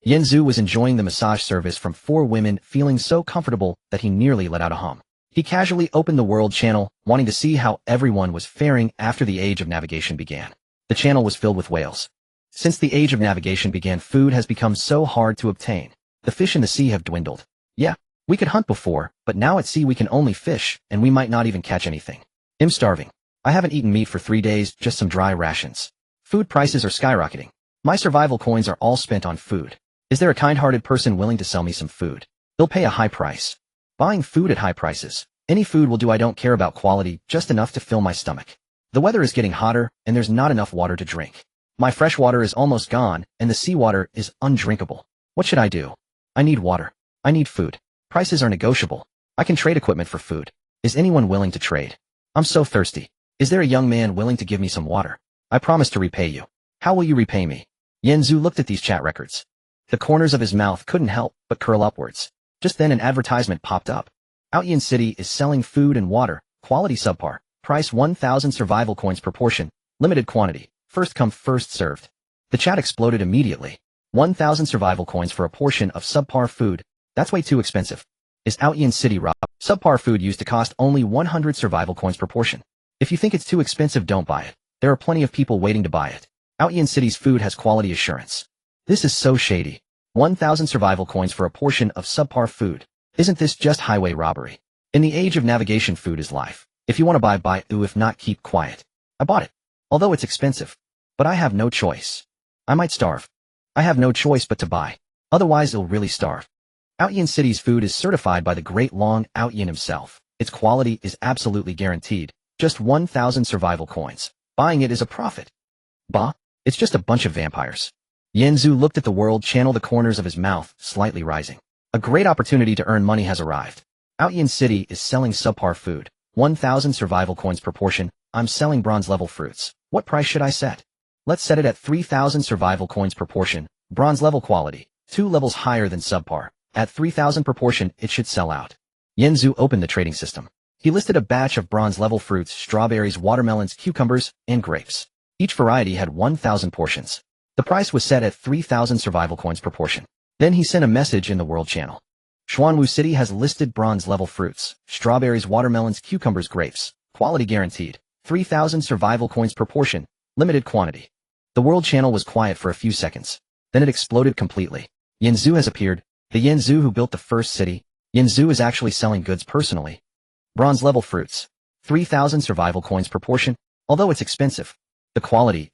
Yanzu was enjoying the massage service from four women, feeling so comfortable that he nearly let out a hum. He casually opened the World Channel, wanting to see how everyone was faring after the Age of Navigation began. The channel was filled with whales. Since the Age of Navigation began, food has become so hard to obtain. The fish in the sea have dwindled. Yeah, we could hunt before, but now at sea we can only fish, and we might not even catch anything. I'm starving. I haven't eaten meat for 3 days, just some dry rations. Food prices are skyrocketing. My survival coins are all spent on food. Is there a kind-hearted person willing to sell me some food? They'll pay a high price. Buying food at high prices. Any food will do. I don't care about quality, just enough to fill my stomach. The weather is getting hotter, and there's not enough water to drink. My fresh water is almost gone, and the seawater is undrinkable. What should I do? I need water. I need food. Prices are negotiable. I can trade equipment for food. Is anyone willing to trade? I'm so thirsty. Is there a young man willing to give me some water? I promise to repay you. How will you repay me? Yanzu looked at these chat records. The corners of his mouth couldn't help but curl upwards. Just then an advertisement popped up. Outyin City is selling food and water, quality subpar, price 1,000 survival coins per portion, limited quantity, first come first served. The chat exploded immediately. 1,000 survival coins for a portion of subpar food, that's way too expensive. Is Outyin City rob? Subpar food used to cost only 100 survival coins per portion. If you think it's too expensive, don't buy it. There are plenty of people waiting to buy it. Outyin City's food has quality assurance. This is so shady. 1,000 survival coins for a portion of subpar food. Isn't this just highway robbery? In the Age of Navigation, food is life. If you want to buy, if not, keep quiet. I bought it. Although it's expensive. But I have no choice. I might starve. I have no choice but to buy. Otherwise I'll really starve. Outyin City's food is certified by the great Long Outyin himself. Its quality is absolutely guaranteed. Just 1,000 survival coins. Buying it is a profit. Bah, it's just a bunch of vampires. Yanzu looked at the World Channel, the corners of his mouth slightly rising. A great opportunity to earn money has arrived. Outyin City is selling subpar food. 1,000 survival coins per portion. I'm selling bronze level fruits. What price should I set? Let's set it at 3,000 survival coins per portion. Bronze level quality. 2 levels higher than subpar. At 3,000 per portion, it should sell out. Yanzu opened the trading system. He listed a batch of bronze level fruits, strawberries, watermelons, cucumbers, and grapes. Each variety had 1,000 portions. The price was set at 3,000 survival coins per portion. Then he sent a message in the World Channel. Xuanwu City has listed bronze level fruits, strawberries, watermelons, cucumbers, grapes. Quality guaranteed. 3,000 survival coins per portion. Limited quantity. The World Channel was quiet for a few seconds. Then it exploded completely. Yanzu has appeared. The Yanzu who built the first city. Yanzu is actually selling goods personally. Bronze level fruits. 3,000 survival coins per portion. Although it's expensive. The quality.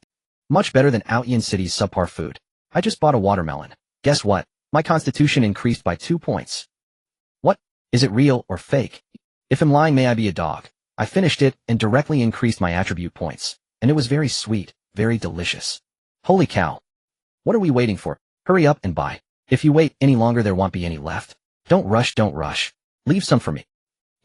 Much better than Outyin City's subpar food. I just bought a watermelon. Guess what? My constitution increased by 2 points. What? Is it real or fake? If I'm lying, may I be a dog? I finished it and directly increased my attribute points. And it was very sweet, very delicious. Holy cow. What are we waiting for? Hurry up and buy. If you wait any longer, there won't be any left. Don't rush, don't rush. Leave some for me.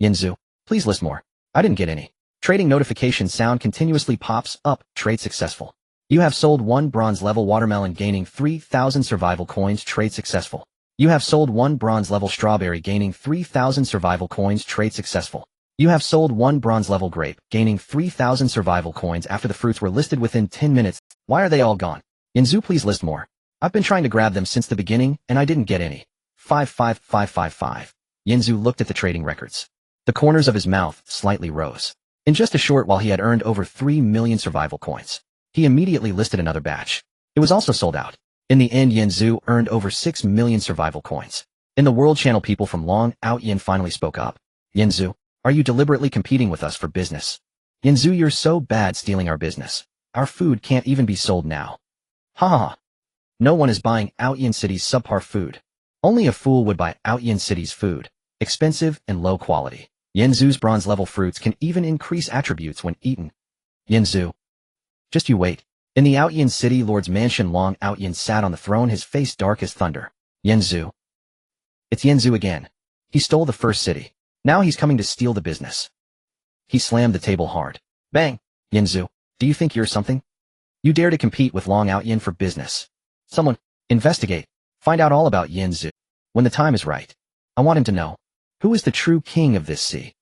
Yanzu, please list more. I didn't get any. Trading notification sound continuously pops up. Trade successful. You have sold 1 bronze level watermelon gaining 3,000 survival coins. Trade successful. You have sold 1 bronze level strawberry gaining 3,000 survival coins. Trade successful. You have sold 1 bronze level grape gaining 3,000 survival coins after the fruits were listed within 10 minutes. Why are they all gone? Yanzu, please list more. I've been trying to grab them since the beginning and I didn't get any. 55555. Yanzu looked at the trading records. The corners of his mouth slightly rose. In just a short while he had earned over 3 million survival coins. He immediately listed another batch. It was also sold out. In the end, Yanzu earned over 6 million survival coins. In the World Channel, people from Long Outyin finally spoke up. Yanzu, are you deliberately competing with us for business? Yanzu, you're so bad stealing our business. Our food can't even be sold now. Ha ha ha. No one is buying Outyin City's subpar food. Only a fool would buy Outyin City's food. Expensive and low quality. Yanzu's bronze level fruits can even increase attributes when eaten. Yanzu. Just you wait. In the Outyin City Lord's mansion, Long Outyin sat on the throne, his face dark as thunder. Yanzu. It's Yanzu again. He stole the first city. Now he's coming to steal the business. He slammed the table hard. Bang! Yanzu, do you think you're something? You dare to compete with Long Outyin for business? Someone, investigate. Find out all about Yanzu. When the time is right. I want him to know. Who is the true king of this sea?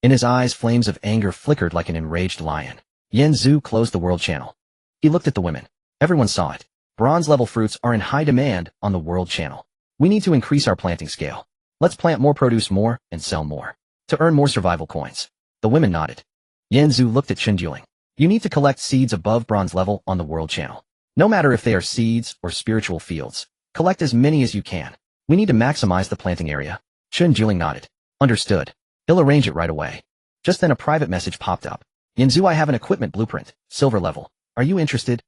In his eyes, flames of anger flickered like an enraged lion. Yanzu closed the world channel. He looked at the women. Everyone saw it. Bronze-level fruits are in high demand on the world channel. We need to increase our planting scale. Let's plant more produce more and sell more. To earn more survival coins. The women nodded. Yanzu looked at Chinjuling. You need to collect seeds above bronze level on the world channel. No matter if they are seeds or spiritual fields. Collect as many as you can. We need to maximize the planting area. Chinjuling nodded. Understood. He'll arrange it right away. Just then a private message popped up. Yanzu, I have an equipment blueprint, silver level. Are you interested?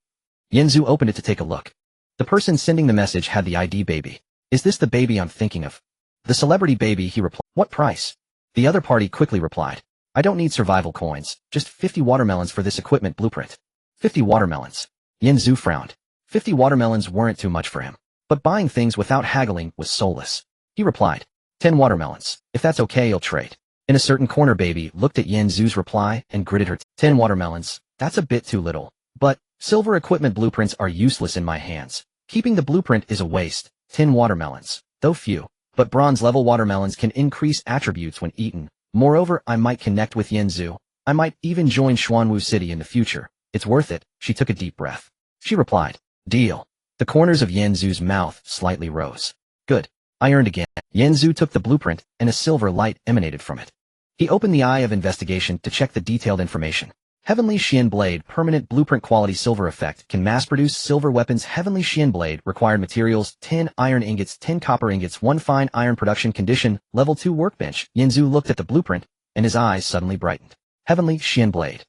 Yanzu opened it to take a look. The person sending the message had the ID baby. Is this the baby I'm thinking of? The celebrity baby, he replied. What price? The other party quickly replied. I don't need survival coins, just 50 watermelons for this equipment blueprint. 50 watermelons. Yanzu frowned. 50 watermelons weren't too much for him. But buying things without haggling was soulless. He replied. 10 watermelons. If that's okay, I'll trade. In a certain corner, baby looked at Yanzu's reply and gritted her teeth. 10 watermelons. That's a bit too little. But silver equipment blueprints are useless in my hands. Keeping the blueprint is a waste. 10 watermelons, though few. But bronze-level watermelons can increase attributes when eaten. Moreover, I might connect with Yanzu. I might even join Xuanwu City in the future. It's worth it. She took a deep breath. She replied. Deal. The corners of Yanzu's mouth slightly rose. Good. I earned again. Yanzu took the blueprint, and a silver light emanated from it. He opened the eye of investigation to check the detailed information. Heavenly Xian Blade permanent blueprint quality silver effect can mass-produce silver weapons. Heavenly Xian Blade required materials 10 iron ingots, 10 copper ingots, 1 fine iron production condition, level 2 workbench. Yanzu looked at the blueprint, and his eyes suddenly brightened. Heavenly Xian Blade.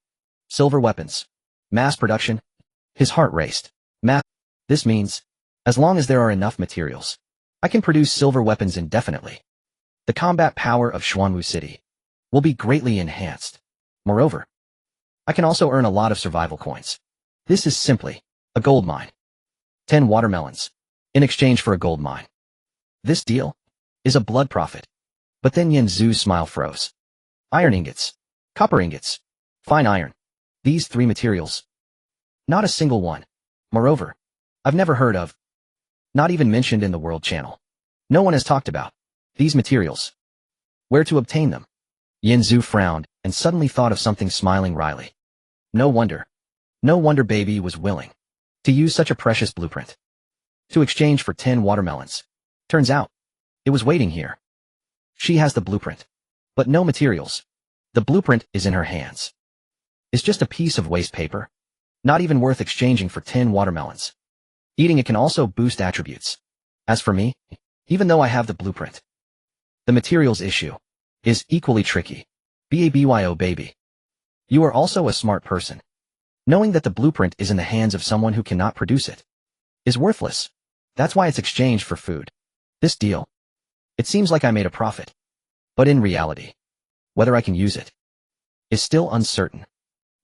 Silver weapons. Mass production. His heart raced. This means, as long as there are enough materials, I can produce silver weapons indefinitely. The combat power of Xuanwu City will be greatly enhanced. Moreover, I can also earn a lot of survival coins. This is simply a gold mine. 10 watermelons in exchange for a gold mine. This deal is a blood profit. But then Yanzu's smile froze. Iron ingots, copper ingots, fine iron. These 3 materials. Not a single one. Moreover, I've never heard of, not even mentioned in the world channel. No one has talked about these materials. Where to obtain them? Yanzu frowned and suddenly thought of something, smiling wryly. No wonder baby was willing to use such a precious blueprint to exchange for 10 watermelons. Turns out, it was waiting here. She has the blueprint, but no materials. The blueprint is in her hands. It's just a piece of waste paper, not even worth exchanging for 10 watermelons. Eating it can also boost attributes. As for me, even though I have the blueprint, the materials issue is equally tricky. BABYO baby. You are also a smart person. Knowing that the blueprint is in the hands of someone who cannot produce it is worthless. That's why it's exchanged for food. This deal, it seems like I made a profit. But in reality, whether I can use it is still uncertain.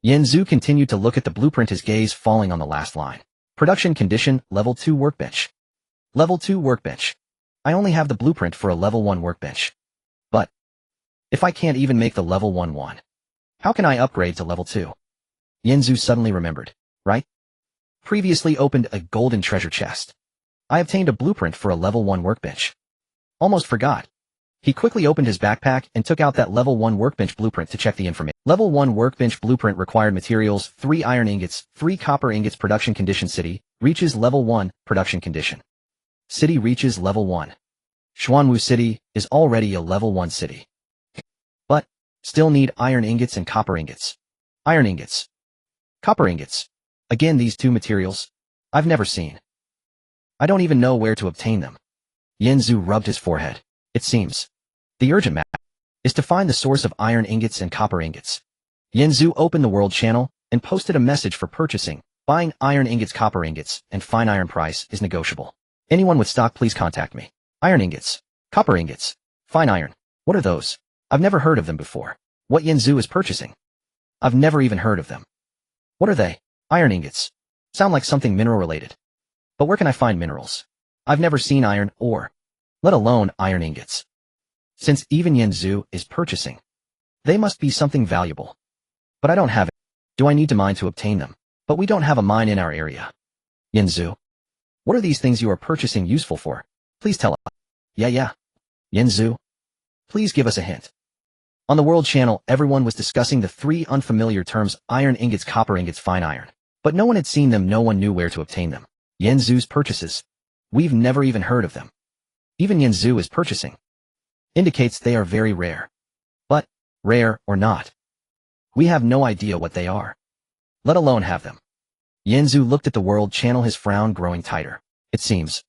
Yanzu continued to look at the blueprint, his gaze falling on the last line. Production condition, level 2 workbench. Level 2 workbench. I only have the blueprint for a level 1 workbench. But if I can't even make the level 1 one, how can I upgrade to level 2? Yanzu suddenly remembered, right? Previously opened a golden treasure chest. I obtained a blueprint for a level 1 workbench. Almost forgot. He quickly opened his backpack and took out that level 1 workbench blueprint to check the information. Level 1 workbench blueprint required materials 3 iron ingots, 3 copper ingots. Production condition. City reaches level 1 production condition. City reaches level 1. Xuanwu City is already a level 1 city. But still need iron ingots and copper ingots. Iron ingots. Copper ingots. Again, these 2 materials I've never seen. I don't even know where to obtain them. Yanzu rubbed his forehead. It seems the urgent matter is to find the source of iron ingots and copper ingots. Yanzu opened the world channel and posted a message for purchasing. Buying iron ingots, copper ingots, and fine iron price is negotiable. Anyone with stock, please contact me. Iron ingots, copper ingots, fine iron. What are those? I've never heard of them before. What Yanzu is purchasing? I've never even heard of them. What are they? Iron ingots. Sound like something mineral-related. But where can I find minerals? I've never seen iron ore, let alone iron ingots. Since even Yanzu is purchasing, they must be something valuable. But I don't have it. Do I need to mine to obtain them? But we don't have a mine in our area. Yanzu, what are these things you are purchasing useful for? Please tell us. Yeah. Yanzu, please give us a hint. On the World Channel, everyone was discussing the three unfamiliar terms iron ingots, copper ingots, fine iron. But no one had seen them, no one knew where to obtain them. Yanzu's purchases. We've never even heard of them. Even Yanzu is purchasing. Indicates they are very rare. But, rare or not, we have no idea what they are, let alone have them. Yanzu looked at the World Channel, his frown growing tighter. It seems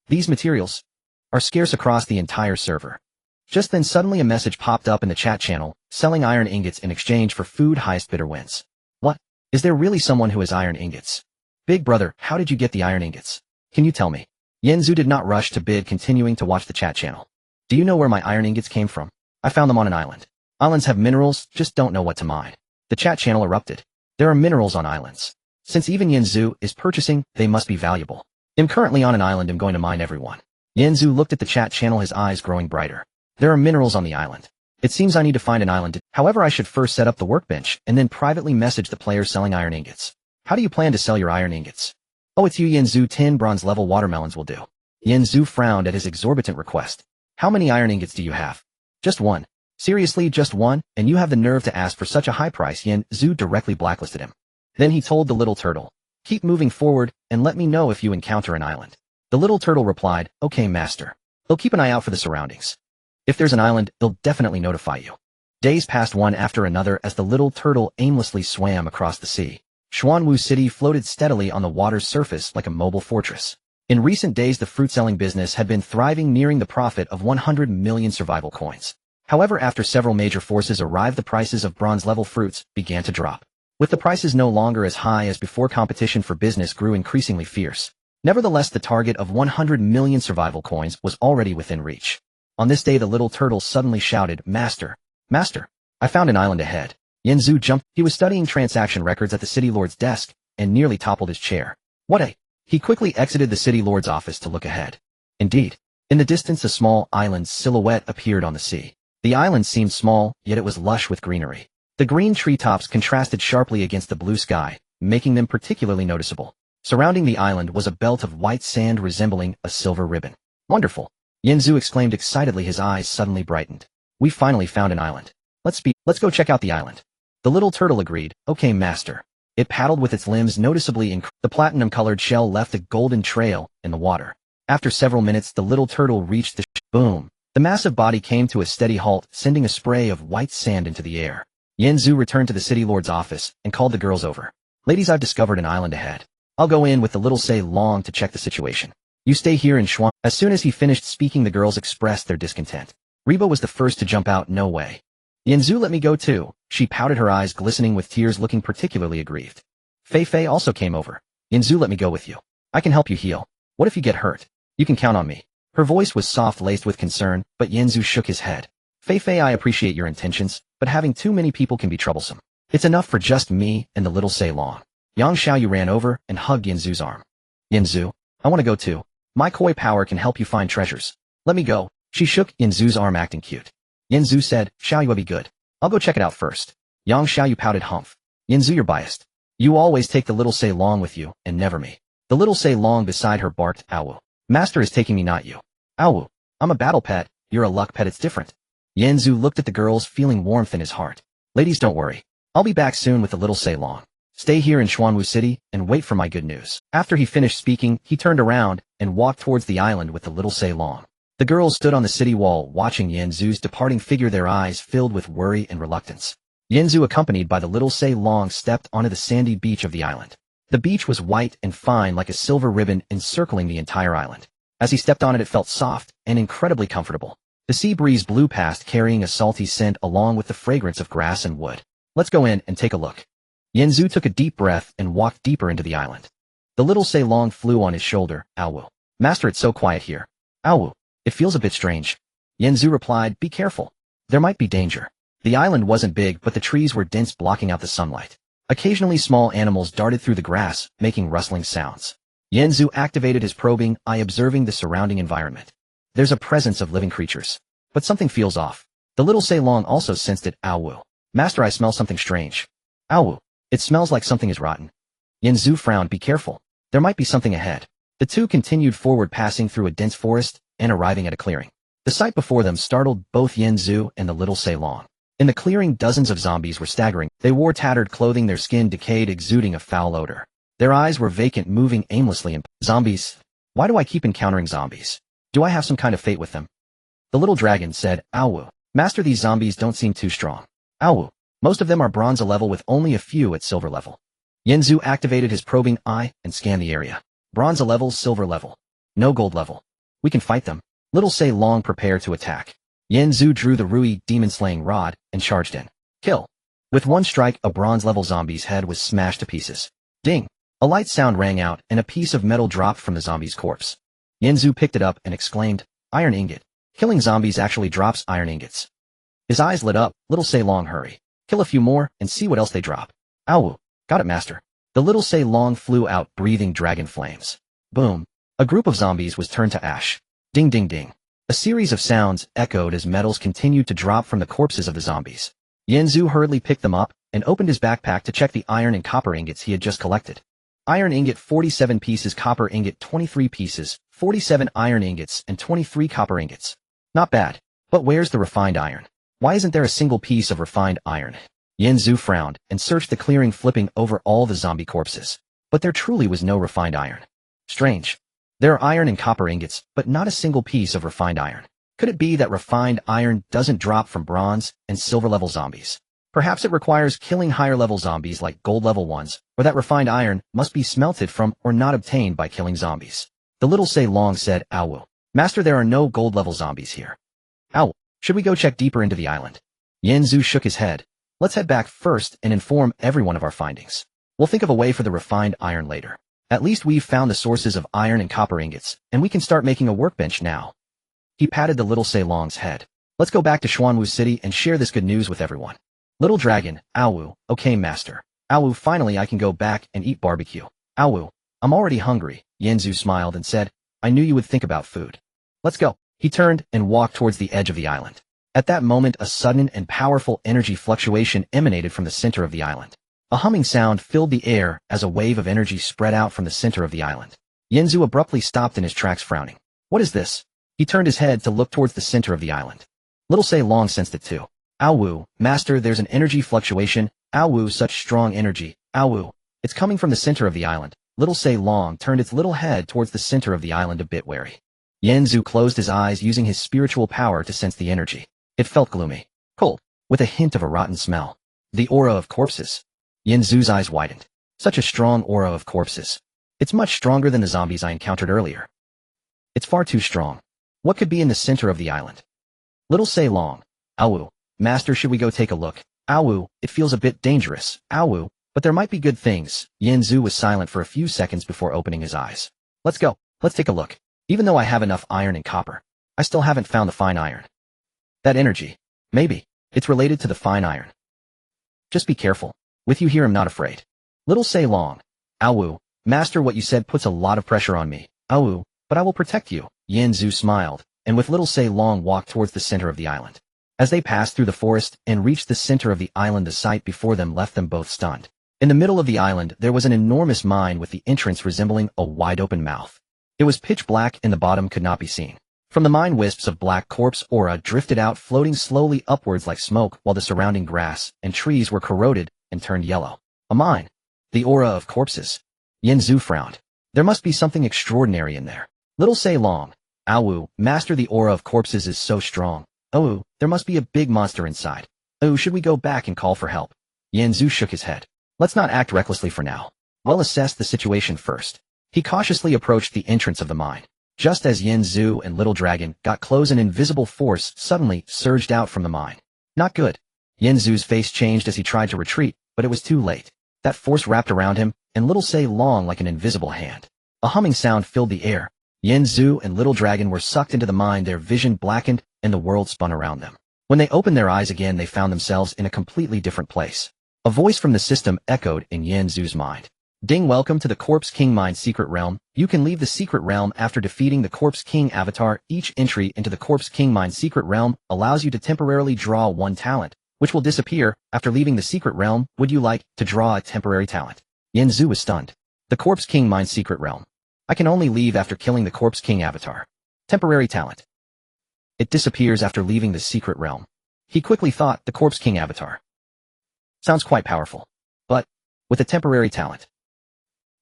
these materials are scarce across the entire server. Just then suddenly a message popped up in the chat channel, selling iron ingots in exchange for food, highest bidder wins. What? Is there really someone who has iron ingots? Big brother, how did you get the iron ingots? Can you tell me? Yanzu did not rush to bid, continuing to watch the chat channel. Do you know where my iron ingots came from? I found them on an island. Islands have minerals, just don't know what to mine. The chat channel erupted. There are minerals on islands. Since even Yanzu is purchasing, they must be valuable. I'm currently on an island, I'm going to mine everyone. Yanzu looked at the chat channel, his eyes growing brighter. There are minerals on the island. It seems I need to find an island. However, I should first set up the workbench and then privately message the players selling iron ingots. How do you plan to sell your iron ingots? Oh, it's you, Yanzu. 10 bronze level watermelons will do. Yanzu frowned at his exorbitant request. How many iron ingots do you have? Just one. Seriously, just one? And you have the nerve to ask for such a high price? Yanzu directly blacklisted him. Then he told the little turtle, keep moving forward and let me know if you encounter an island. The little turtle replied, okay, master. I'll keep an eye out for the surroundings. If there's an island, they'll definitely notify you. Days passed one after another as the little turtle aimlessly swam across the sea. Xuanwu City floated steadily on the water's surface like a mobile fortress. In recent days, the fruit-selling business had been thriving, nearing the profit of 100 million survival coins. However, after several major forces arrived, the prices of bronze-level fruits began to drop. With the prices no longer as high as before, competition for business grew increasingly fierce. Nevertheless, the target of 100 million survival coins was already within reach. On this day, the little turtle suddenly shouted, Master! Master! I found an island ahead. Yanzu jumped. He was studying transaction records at the city lord's desk and nearly toppled his chair. What a... He quickly exited the city lord's office to look ahead. Indeed, in the distance a small island's silhouette appeared on the sea. The island seemed small, yet it was lush with greenery. The green treetops contrasted sharply against the blue sky, making them particularly noticeable. Surrounding the island was a belt of white sand resembling a silver ribbon. Wonderful! Yanzu exclaimed excitedly, his eyes suddenly brightened. We finally found an island. Let's go check out the island. The little turtle agreed, okay, master. It paddled with its limbs noticeably the platinum-colored shell left a golden trail in the water. After several minutes, the little turtle reached the boom. The massive body came to a steady halt, sending a spray of white sand into the air. Yanzu returned to the city lord's office and called the girls over. Ladies, I've discovered an island ahead. I'll go in with the little Say Long to check the situation. You stay here in Xuan. As soon as he finished speaking, the girls expressed their discontent. Reba was the first to jump out. No way. Yanzu, let me go too. She pouted, her eyes glistening with tears, looking particularly aggrieved. Fei Fei also came over. Yanzu, let me go with you. I can help you heal. What if you get hurt? You can count on me. Her voice was soft, laced with concern, but Yanzu shook his head. Fei Fei, I appreciate your intentions, but having too many people can be troublesome. It's enough for just me and the little Say Long. Yang Xiaoyu ran over and hugged Yanzu's arm. Yanzu, I want to go too. My koi power can help you find treasures. Let me go. She shook Yanzu's arm, acting cute. Yanzu said, Xiaoyu, be good. I'll go check it out first. Yang Xiaoyu pouted, humph. Yanzu, you're biased. You always take the little Say Long with you, and never me. The little Say Long beside her barked, Owu. Master is taking me, not you. Owu. I'm a battle pet, you're a luck pet, it's different. Yanzu looked at the girls, feeling warmth in his heart. Ladies, don't worry. I'll be back soon with the little Say Long. Stay here in Xuanwu City and wait for my good news. After he finished speaking, he turned around and walked towards the island with the little Say Long. The girls stood on the city wall watching Yanzu's departing figure, their eyes filled with worry and reluctance. Yanzu, accompanied by the little Say Long, stepped onto the sandy beach of the island. The beach was white and fine like a silver ribbon encircling the entire island. As he stepped on it, it felt soft and incredibly comfortable. The sea breeze blew past, carrying a salty scent along with the fragrance of grass and wood. Let's go in and take a look. Yanzu took a deep breath and walked deeper into the island. The little Say Long flew on his shoulder. Owu. Master, it's so quiet here. Owu. It feels a bit strange. Yanzu replied, be careful. There might be danger. The island wasn't big, but the trees were dense, blocking out the sunlight. Occasionally small animals darted through the grass, making rustling sounds. Yanzu activated his probing eye, observing the surrounding environment. There's a presence of living creatures. But something feels off. The little Ceylon also sensed it. Ow. Master, I smell something strange. Ow. It smells like something is rotten. Yanzu frowned. Be careful. There might be something ahead. The two continued forward, passing through a dense forest and arriving at a clearing. The sight before them startled both Yanzu and the little Ceylon. In the clearing, dozens of zombies were staggering. They wore tattered clothing, their skin decayed, exuding a foul odor. Their eyes were vacant, moving aimlessly. Zombies. Why do I keep encountering zombies? Do I have some kind of fate with them? The little dragon said, Ow. Master, these zombies don't seem too strong. Ow. Most of them are bronze level with only a few at silver level. Yanzu activated his probing eye and scanned the area. Bronze level, silver level. No gold level. We can fight them. Little Ceylon prepared to attack. Yanzu drew the Rui demon-slaying rod and charged in. Kill. With one strike, a bronze-level zombie's head was smashed to pieces. Ding. A light sound rang out, and a piece of metal dropped from the zombie's corpse. Yanzu picked it up and exclaimed, Iron ingot. Killing zombies actually drops iron ingots. His eyes lit up. Little Ceylon, hurry. Kill a few more and see what else they drop. Ow. Got it, master. The little Ceylon flew out, breathing dragon flames. Boom. A group of zombies was turned to ash. Ding ding ding. A series of sounds echoed as metals continued to drop from the corpses of the zombies. Yanzu hurriedly picked them up and opened his backpack to check the iron and copper ingots he had just collected. Iron ingot 47 pieces, copper ingot 23 pieces, 47 iron ingots and 23 copper ingots. Not bad. But where's the refined iron? Why isn't there a single piece of refined iron? Yanzu frowned and searched the clearing, flipping over all the zombie corpses. But there truly was no refined iron. Strange. There are iron and copper ingots, but not a single piece of refined iron. Could it be that refined iron doesn't drop from bronze and silver-level zombies? Perhaps it requires killing higher-level zombies like gold-level ones, or that refined iron must be smelted from or not obtained by killing zombies. The little Ceylon said, Ow. Master, there are no gold-level zombies here. Ow. Should we go check deeper into the island? Yanzu shook his head. Let's head back first and inform everyone of our findings. We'll think of a way for the refined iron later. At least we've found the sources of iron and copper ingots, and we can start making a workbench now. He patted the little Ceylon's head. Let's go back to Xuanwu City and share this good news with everyone. Little dragon, Ow. Okay, master. Ow, finally I can go back and eat barbecue. Ow. I'm already hungry. Yanzu smiled and said, I knew you would think about food. Let's go. He turned and walked towards the edge of the island. At that moment, a sudden and powerful energy fluctuation emanated from the center of the island. A humming sound filled the air as a wave of energy spread out from the center of the island. Yanzu abruptly stopped in his tracks, frowning. What is this? He turned his head to look towards the center of the island. Little Ceylon sensed it too. Ow, master, there's an energy fluctuation. Ow, such strong energy. Ow. It's coming from the center of the island. Little Ceylon turned its little head towards the center of the island, a bit wary. Yanzu closed his eyes, using his spiritual power to sense the energy. It felt gloomy, cold, with a hint of a rotten smell. The aura of corpses. Yanzu's eyes widened. Such a strong aura of corpses. It's much stronger than the zombies I encountered earlier. It's far too strong. What could be in the center of the island? Little Ceylon. Ow. Master, should we go take a look? Ow. It feels a bit dangerous. Ow. But there might be good things. Yanzu was silent for a few seconds before opening his eyes. Let's go. Let's take a look. Even though I have enough iron and copper, I still haven't found the fine iron. That energy. Maybe. It's related to the fine iron. Just be careful. With you here, I'm not afraid. Little Ceylon. Ow. Master, what you said puts a lot of pressure on me. Ow. But I will protect you. Yanzu smiled, and with little Ceylon walked towards the center of the island. As they passed through the forest and reached the center of the island, the sight before them left them both stunned. In the middle of the island, there was an enormous mine with the entrance resembling a wide-open mouth. It was pitch black and the bottom could not be seen. From the mine, wisps of black corpse aura drifted out, floating slowly upwards like smoke, while the surrounding grass and trees were corroded and turned yellow. A mine. The aura of corpses. Yanzu frowned. There must be something extraordinary in there. Little Ceylon. Ow, master, the aura of corpses is so strong. Oh, there must be a big monster inside. Oh, should we go back and call for help? Yanzu shook his head. Let's not act recklessly for now. We'll assess the situation first. He cautiously approached the entrance of the mine. Just as Yanzu and Little Dragon got close, an invisible force suddenly surged out from the mine. Not good. Yanzu's face changed as he tried to retreat, but it was too late. That force wrapped around him, and Little Ceylon like an invisible hand. A humming sound filled the air. Yanzu and Little Dragon were sucked into the mine, their vision blackened, and the world spun around them. When they opened their eyes again, they found themselves in a completely different place. A voice from the system echoed in Yanzu's mind. Ding, welcome to the Corpse King Mind Secret Realm. You can leave the secret realm after defeating the Corpse King avatar. Each entry into the Corpse King Mind Secret Realm allows you to temporarily draw one talent, which will disappear after leaving the secret realm. Would you like to draw a temporary talent? Yanzu was stunned. The Corpse King Mind Secret Realm. I can only leave after killing the Corpse King avatar. Temporary talent. It disappears after leaving the secret realm. He quickly thought the Corpse King avatar. Sounds quite powerful. But, with a temporary talent,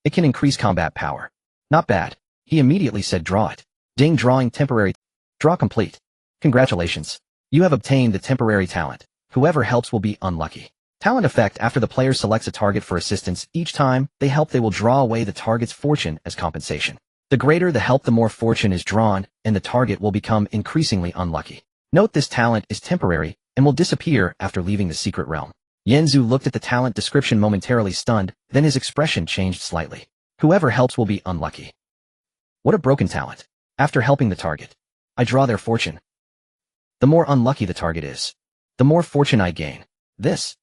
it can increase combat power. Not bad. He immediately said draw it. Ding, drawing temporary. Draw complete. Congratulations. You have obtained the temporary talent. Whoever helps will be unlucky. Talent effect: after the player selects a target for assistance, each time they help they will draw away the target's fortune as compensation. The greater the help, the more fortune is drawn, and the target will become increasingly unlucky. Note this talent is temporary and will disappear after leaving the secret realm. Yanzu looked at the talent description momentarily stunned, then his expression changed slightly. Whoever helps will be unlucky. What a broken talent. After helping the target, I draw their fortune. The more unlucky the target is, the more fortune I gain. This.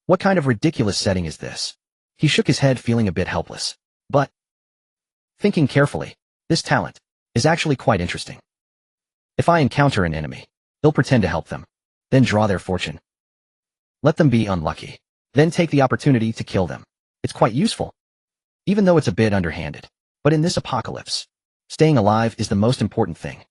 What kind of ridiculous setting is this? He shook his head, feeling a bit helpless. But, thinking carefully, this talent is actually quite interesting. If I encounter an enemy, they'll pretend to help them, then draw their fortune. Let them be unlucky, then take the opportunity to kill them. It's quite useful, even though it's a bit underhanded. But in this apocalypse, staying alive is the most important thing.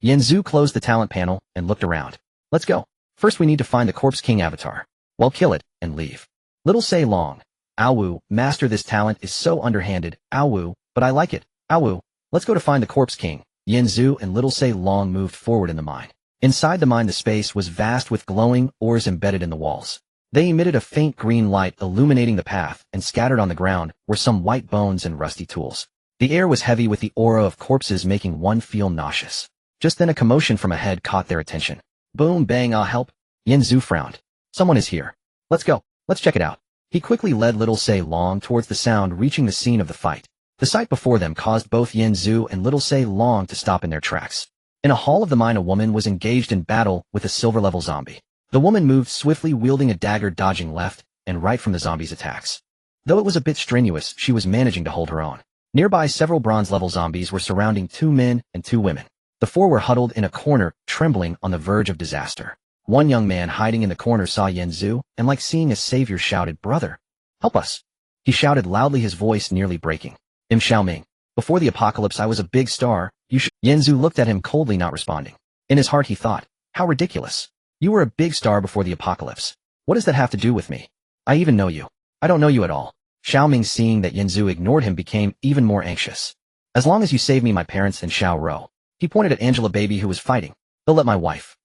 Yanzu closed the talent panel and looked around. Let's go. First we need to find the Corpse King avatar. Well, kill it and leave. Little say long. Awu, master, this talent is so underhanded. Awu, but I like it. Awu, let's go to find the Corpse King. Yanzu and Little Say Long moved forward in the mine. Inside the mine, the space was vast with glowing ores embedded in the walls. They emitted a faint green light illuminating the path, and scattered on the ground were some white bones and rusty tools. The air was heavy with the aura of corpses, making one feel nauseous. Just then a commotion from ahead caught their attention. Boom, bang, ah, help. Yanzu frowned. Someone is here. Let's go. Let's check it out. He quickly led Little Say Long towards the sound, reaching the scene of the fight. The sight before them caused both Yanzu and Little Say Long to stop in their tracks. In a hall of the mine, a woman was engaged in battle with a silver-level zombie. The woman moved swiftly, wielding a dagger, dodging left and right from the zombie's attacks. Though it was a bit strenuous, she was managing to hold her own. Nearby, several bronze-level zombies were surrounding 2 men and 2 women. The 4 were huddled in a corner, trembling on the verge of disaster. One young man hiding in the corner saw Yanzu, and like seeing a savior shouted, "Brother, help us!" He shouted loudly, his voice nearly breaking. "I'm Xiaoming. Before the apocalypse I was a big star. You should—" Yanzu looked at him coldly, not responding. In his heart he thought, how ridiculous. You were a big star before the apocalypse. What does that have to do with me? I even know you. I don't know you at all. Xiaoming, seeing that Yanzu ignored him, became even more anxious. As long as you save me, my parents, and Xiao Ro. He pointed at Angela Baby, who was fighting. They'll let my wife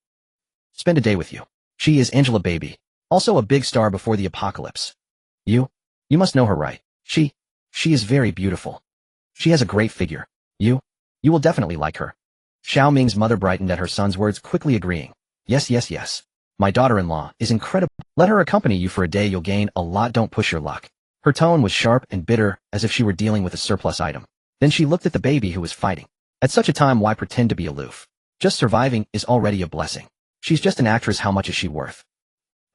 spend a day with you. She is Angela Baby, also a big star before the apocalypse. You must know her, right? She is very beautiful. She has a great figure. You will definitely like her. Xiao Ming's mother brightened at her son's words, quickly agreeing. Yes. My daughter-in-law is incredible. Let her accompany you for a day, you'll gain a lot. Don't push your luck. Her tone was sharp and bitter, as if she were dealing with a surplus item. Then she looked at the baby who was fighting. At such a time, why pretend to be aloof? Just surviving is already a blessing. She's just an actress, how much is she worth?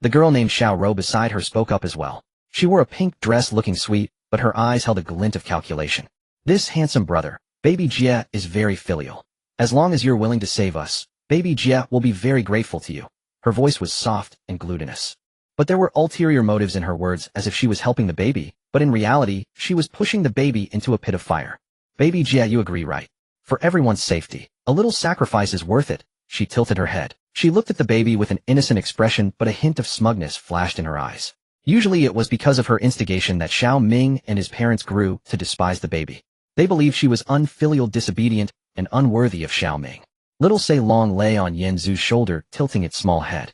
The girl named Xiao Ro beside her spoke up as well. She wore a pink dress, looking sweet, but her eyes held a glint of calculation. This handsome brother, Baby Jia, is very filial. As long as you're willing to save us, Baby Jia will be very grateful to you. Her voice was soft and glutinous. But there were ulterior motives in her words, as if she was helping the baby, but in reality, she was pushing the baby into a pit of fire. Baby Jia, you agree, right? For everyone's safety, a little sacrifice is worth it. She tilted her head. She looked at the baby with an innocent expression, but a hint of smugness flashed in her eyes. Usually it was because of her instigation that Xiao Ming and his parents grew to despise the baby. They believed she was unfilial, disobedient, and unworthy of Xiao Ming. Little Say Long lay on Yanzu's shoulder, tilting its small head.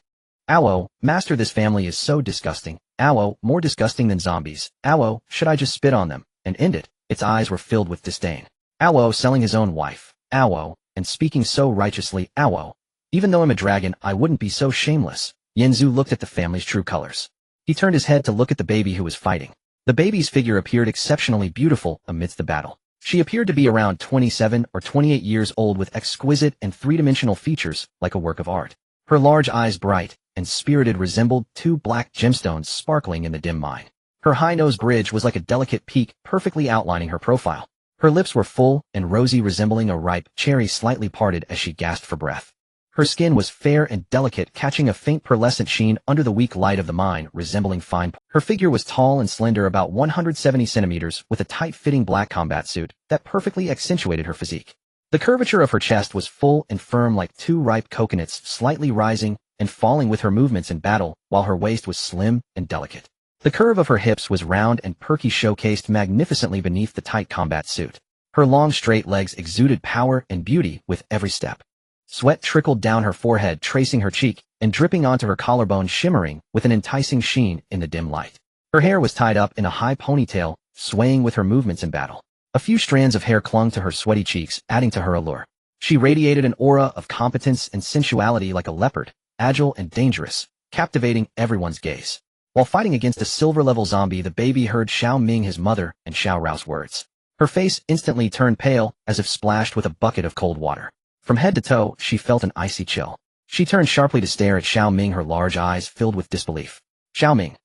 Owo, master, this family is so disgusting. Owo, more disgusting than zombies. Owo, should I just spit on them and end it? Its eyes were filled with disdain. Owo, selling his own wife. Owo, and speaking so righteously. Owo. Even though I'm a dragon, I wouldn't be so shameless. Yanzu looked at the family's true colors. He turned his head to look at the baby who was fighting. The baby's figure appeared exceptionally beautiful amidst the battle. She appeared to be around 27 or 28 years old, with exquisite and three-dimensional features like a work of art. Her large eyes bright and spirited resembled two black gemstones sparkling in the dim light. Her high nose bridge was like a delicate peak, perfectly outlining her profile. Her lips were full and rosy, resembling a ripe cherry slightly parted as she gasped for breath. Her skin was fair and delicate, catching a faint pearlescent sheen under the weak light of the mine, resembling fine. Her figure was tall and slender, about 170 centimeters, with a tight-fitting black combat suit that perfectly accentuated her physique. The curvature of her chest was full and firm like two ripe coconuts, slightly rising and falling with her movements in battle, while her waist was slim and delicate. The curve of her hips was round and perky, showcased magnificently beneath the tight combat suit. Her long straight legs exuded power and beauty with every step. Sweat trickled down her forehead, tracing her cheek and dripping onto her collarbone, shimmering with an enticing sheen in the dim light. Her hair was tied up in a high ponytail, swaying with her movements in battle. A few strands of hair clung to her sweaty cheeks, adding to her allure. She radiated an aura of competence and sensuality like a leopard, agile and dangerous, captivating everyone's gaze. While fighting against a silver-level zombie, the baby heard Xiao Ming, his mother, and Xiao Rao's words. Her face instantly turned pale, as if splashed with a bucket of cold water. From head to toe, she felt an icy chill. She turned sharply to stare at Xiao Ming, her large eyes filled with disbelief. Xiao Ming.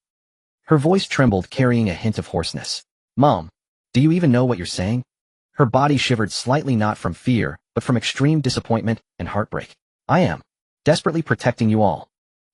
Her voice trembled, carrying a hint of hoarseness. Mom, do you even know what you're saying? Her body shivered slightly, not from fear, but from extreme disappointment and heartbreak. I am desperately protecting you all.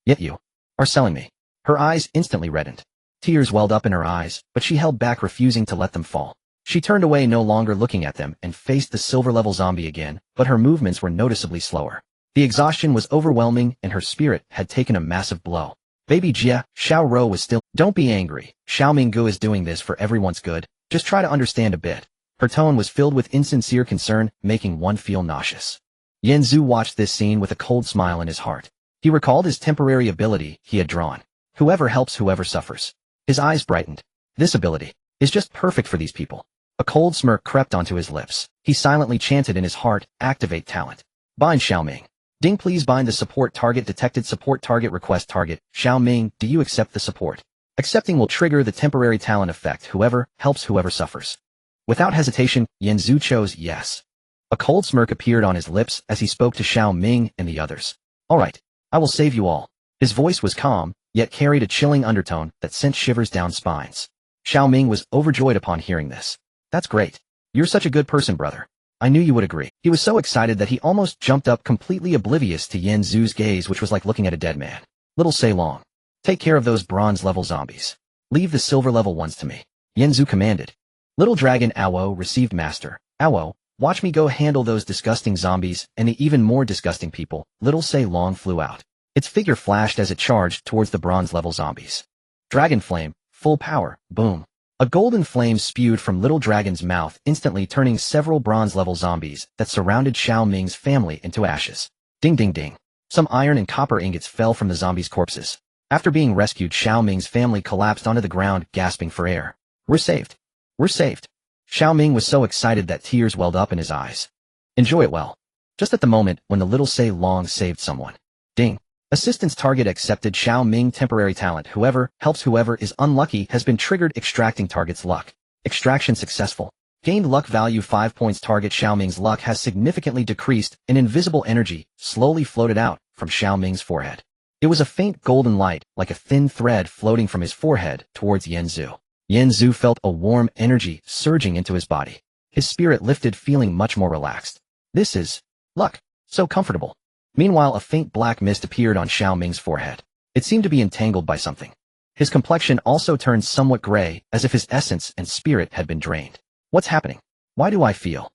Yet you are selling me. Her eyes instantly reddened. Tears welled up in her eyes, but she held back, refusing to let them fall. She turned away, no longer looking at them, and faced the silver-level zombie again, but her movements were noticeably slower. The exhaustion was overwhelming, and her spirit had taken a massive blow. Baby Jia, Xiao Rou was still— Don't be angry. Xiao Minggu is doing this for everyone's good. Just try to understand a bit. Her tone was filled with insincere concern, making one feel nauseous. Yan Zhu watched this scene with a cold smile in his heart. He recalled his temporary ability he had drawn. Whoever helps, whoever suffers. His eyes brightened. This ability is just perfect for these people. A cold smirk crept onto his lips. He silently chanted in his heart, activate talent. Bind Xiao Ming. Ding, please bind the support target. Detected support target request target. Xiao Ming, do you accept the support? Accepting will trigger the temporary talent effect. Whoever helps, whoever suffers. Without hesitation, Yan Zhu chose yes. A cold smirk appeared on his lips as he spoke to Xiao Ming and the others. All right, I will save you all. His voice was calm, yet carried a chilling undertone that sent shivers down spines. Xiao Ming was overjoyed upon hearing this. That's great. You're such a good person, brother. I knew you would agree. He was so excited that he almost jumped up, completely oblivious to Yan Zhu's gaze, which was like looking at a dead man. Little Say Long. Take care of those bronze-level zombies. Leave the silver-level ones to me. Yan Zhu commanded. Little Dragon Awo received master. Awo, watch me go handle those disgusting zombies and the even more disgusting people. Little Say Long flew out. Its figure flashed as it charged towards the bronze-level zombies. Dragon Flame, full power, boom. A golden flame spewed from Little Dragon's mouth, instantly turning several bronze-level zombies that surrounded Xiao Ming's family into ashes. Ding ding ding. Some iron and copper ingots fell from the zombies' corpses. After being rescued, Xiao Ming's family collapsed onto the ground, gasping for air. We're saved. We're saved. Xiao Ming was so excited that tears welled up in his eyes. Enjoy it well. Just at the moment when the Little Say Long saved someone. Ding. Assistance target accepted. Xiao Ming temporary talent. Whoever helps whoever is unlucky has been triggered. Extracting target's luck. Extraction successful. Gained luck value 5 points. Target Xiao Ming's luck has significantly decreased. An invisible energy slowly floated out from Xiao Ming's forehead. It was a faint golden light, like a thin thread floating from his forehead towards Yan Zhu. Yan Zhu felt a warm energy surging into his body. His spirit lifted, feeling much more relaxed. This is luck. So comfortable. Meanwhile, a faint black mist appeared on Xiao Ming's forehead. It seemed to be entangled by something. His complexion also turned somewhat gray, as if his essence and spirit had been drained. What's happening? Why do I feel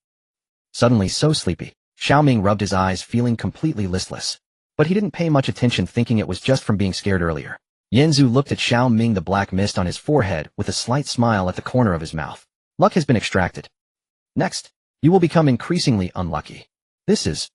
suddenly so sleepy? Xiao Ming rubbed his eyes, feeling completely listless. But he didn't pay much attention, thinking it was just from being scared earlier. Yan Zhu looked at Xiao Ming, the black mist on his forehead, with a slight smile at the corner of his mouth. Luck has been extracted. Next, you will become increasingly unlucky. This is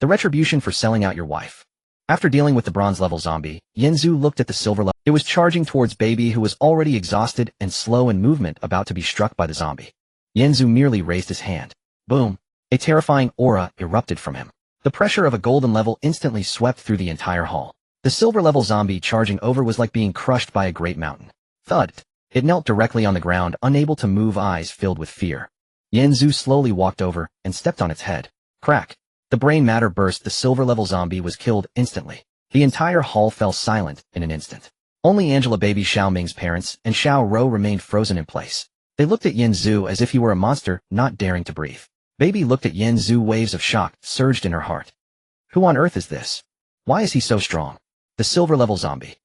the retribution for selling out your wife. After dealing with the bronze-level zombie, Yan Zhu looked at the silver-level. It was charging towards Baby, who was already exhausted and slow in movement, about to be struck by the zombie. Yan Zhu merely raised his hand. Boom! A terrifying aura erupted from him. The pressure of a golden level instantly swept through the entire hall. The silver-level zombie charging over was like being crushed by a great mountain. Thud! It knelt directly on the ground, unable to move, eyes filled with fear. Yan Zhu slowly walked over and stepped on its head. Crack! The brain matter burst. The silver-level zombie was killed instantly. The entire hall fell silent in an instant. Only Angela baby Xiao Ming's parents and Xiao Rou remained frozen in place. They looked at Yin Zhu as if he were a monster, not daring to breathe. Baby looked at Yin Zhu. Waves of shock surged in her heart. Who on earth is this? Why is he so strong? The silver level zombie.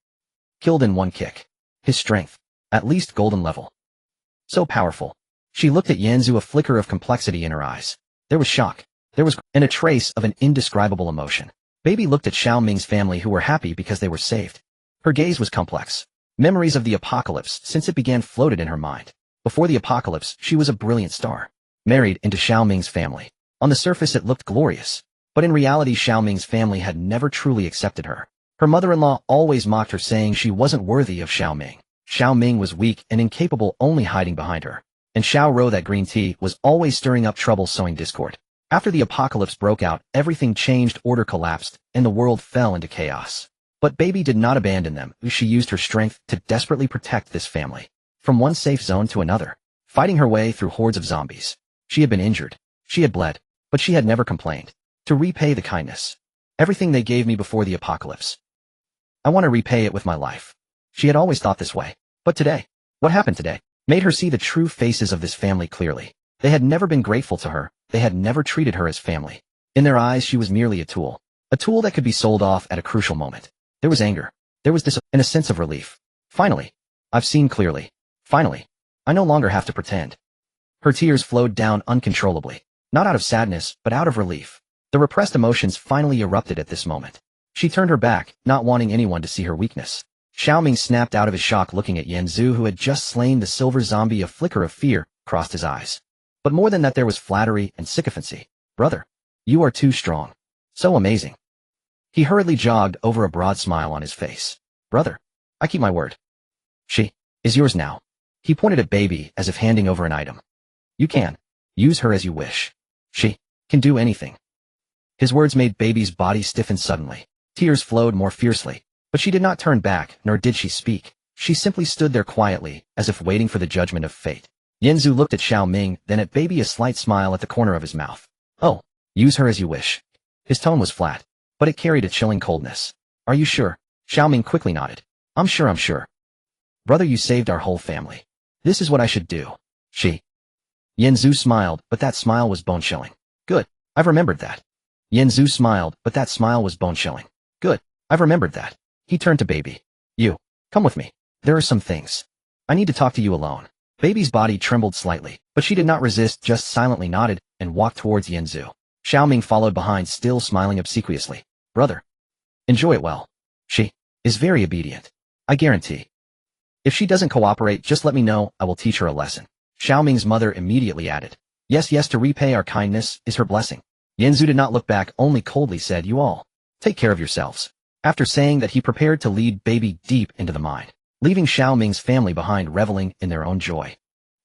Killed in one kick. His strength. At least golden level. So powerful. She looked at Yin Zhu, a flicker of complexity in her eyes. There was shock. There was and a trace of an indescribable emotion. Baby looked at Xiao Ming's family, who were happy because they were saved. Her gaze was complex. Memories of the apocalypse since it began floated in her mind. Before the apocalypse, she was a brilliant star. Married into Xiao Ming's family. On the surface it looked glorious. But in reality Xiao Ming's family had never truly accepted her. Her mother-in-law always mocked her, saying she wasn't worthy of Xiao Ming. Xiao Ming was weak and incapable, only hiding behind her. And Xiao Rou, that green tea, was always stirring up trouble, sowing discord. After the apocalypse broke out, everything changed, order collapsed, and the world fell into chaos. But Baby did not abandon them. She used her strength to desperately protect this family. From one safe zone to another, fighting her way through hordes of zombies. She had been injured. She had bled. But she had never complained. To repay the kindness. Everything they gave me before the apocalypse. I want to repay it with my life. She had always thought this way. But today, what happened today, made her see the true faces of this family clearly. They had never been grateful to her. They had never treated her as family. In their eyes she was merely a tool. A tool that could be sold off at a crucial moment. There was anger. There was disappointment and a sense of relief. Finally. I've seen clearly. Finally. I no longer have to pretend. Her tears flowed down uncontrollably. Not out of sadness, but out of relief. The repressed emotions finally erupted at this moment. She turned her back, not wanting anyone to see her weakness. Xiao Ming snapped out of his shock, looking at Yin Zhu, who had just slain the silver zombie. A flicker of fear crossed his eyes. But more than that, there was flattery and sycophancy. Brother. You are too strong. So amazing. He hurriedly jogged over, a broad smile on his face. Brother. I keep my word. She is yours now. He pointed at Baby as if handing over an item. You can use her as you wish. She can do anything. His words made Baby's body stiffen suddenly. Tears flowed more fiercely. But she did not turn back, nor did she speak. She simply stood there quietly, as if waiting for the judgment of fate. Yin Zhu looked at Xiao Ming, then at Baby, a slight smile at the corner of his mouth. Oh, use her as you wish. His tone was flat, but it carried a chilling coldness. Are you sure? Xiao Ming quickly nodded. I'm sure. Brother, you saved our whole family. This is what I should do. She. Yin Zhu smiled, but that smile was bone-chilling. Good. I've remembered that. Yin Zhu smiled, but that smile was bone-chilling. Good. I've remembered that. He turned to Baby. You. Come with me. There are some things. I need to talk to you alone. Baby's body trembled slightly, but she did not resist, just silently nodded and walked towards Yin Zhu. Xiao Ming followed behind, still smiling obsequiously. Brother. Enjoy it well. She is very obedient. I guarantee. If she doesn't cooperate, just let me know, I will teach her a lesson. Xiao Ming's mother immediately added. Yes, to repay our kindness is her blessing. Yin Zhu did not look back, only coldly said, you all take care of yourselves. After saying that, he prepared to lead Baby deep into the mine, leaving Xiao Ming's family behind, reveling in their own joy.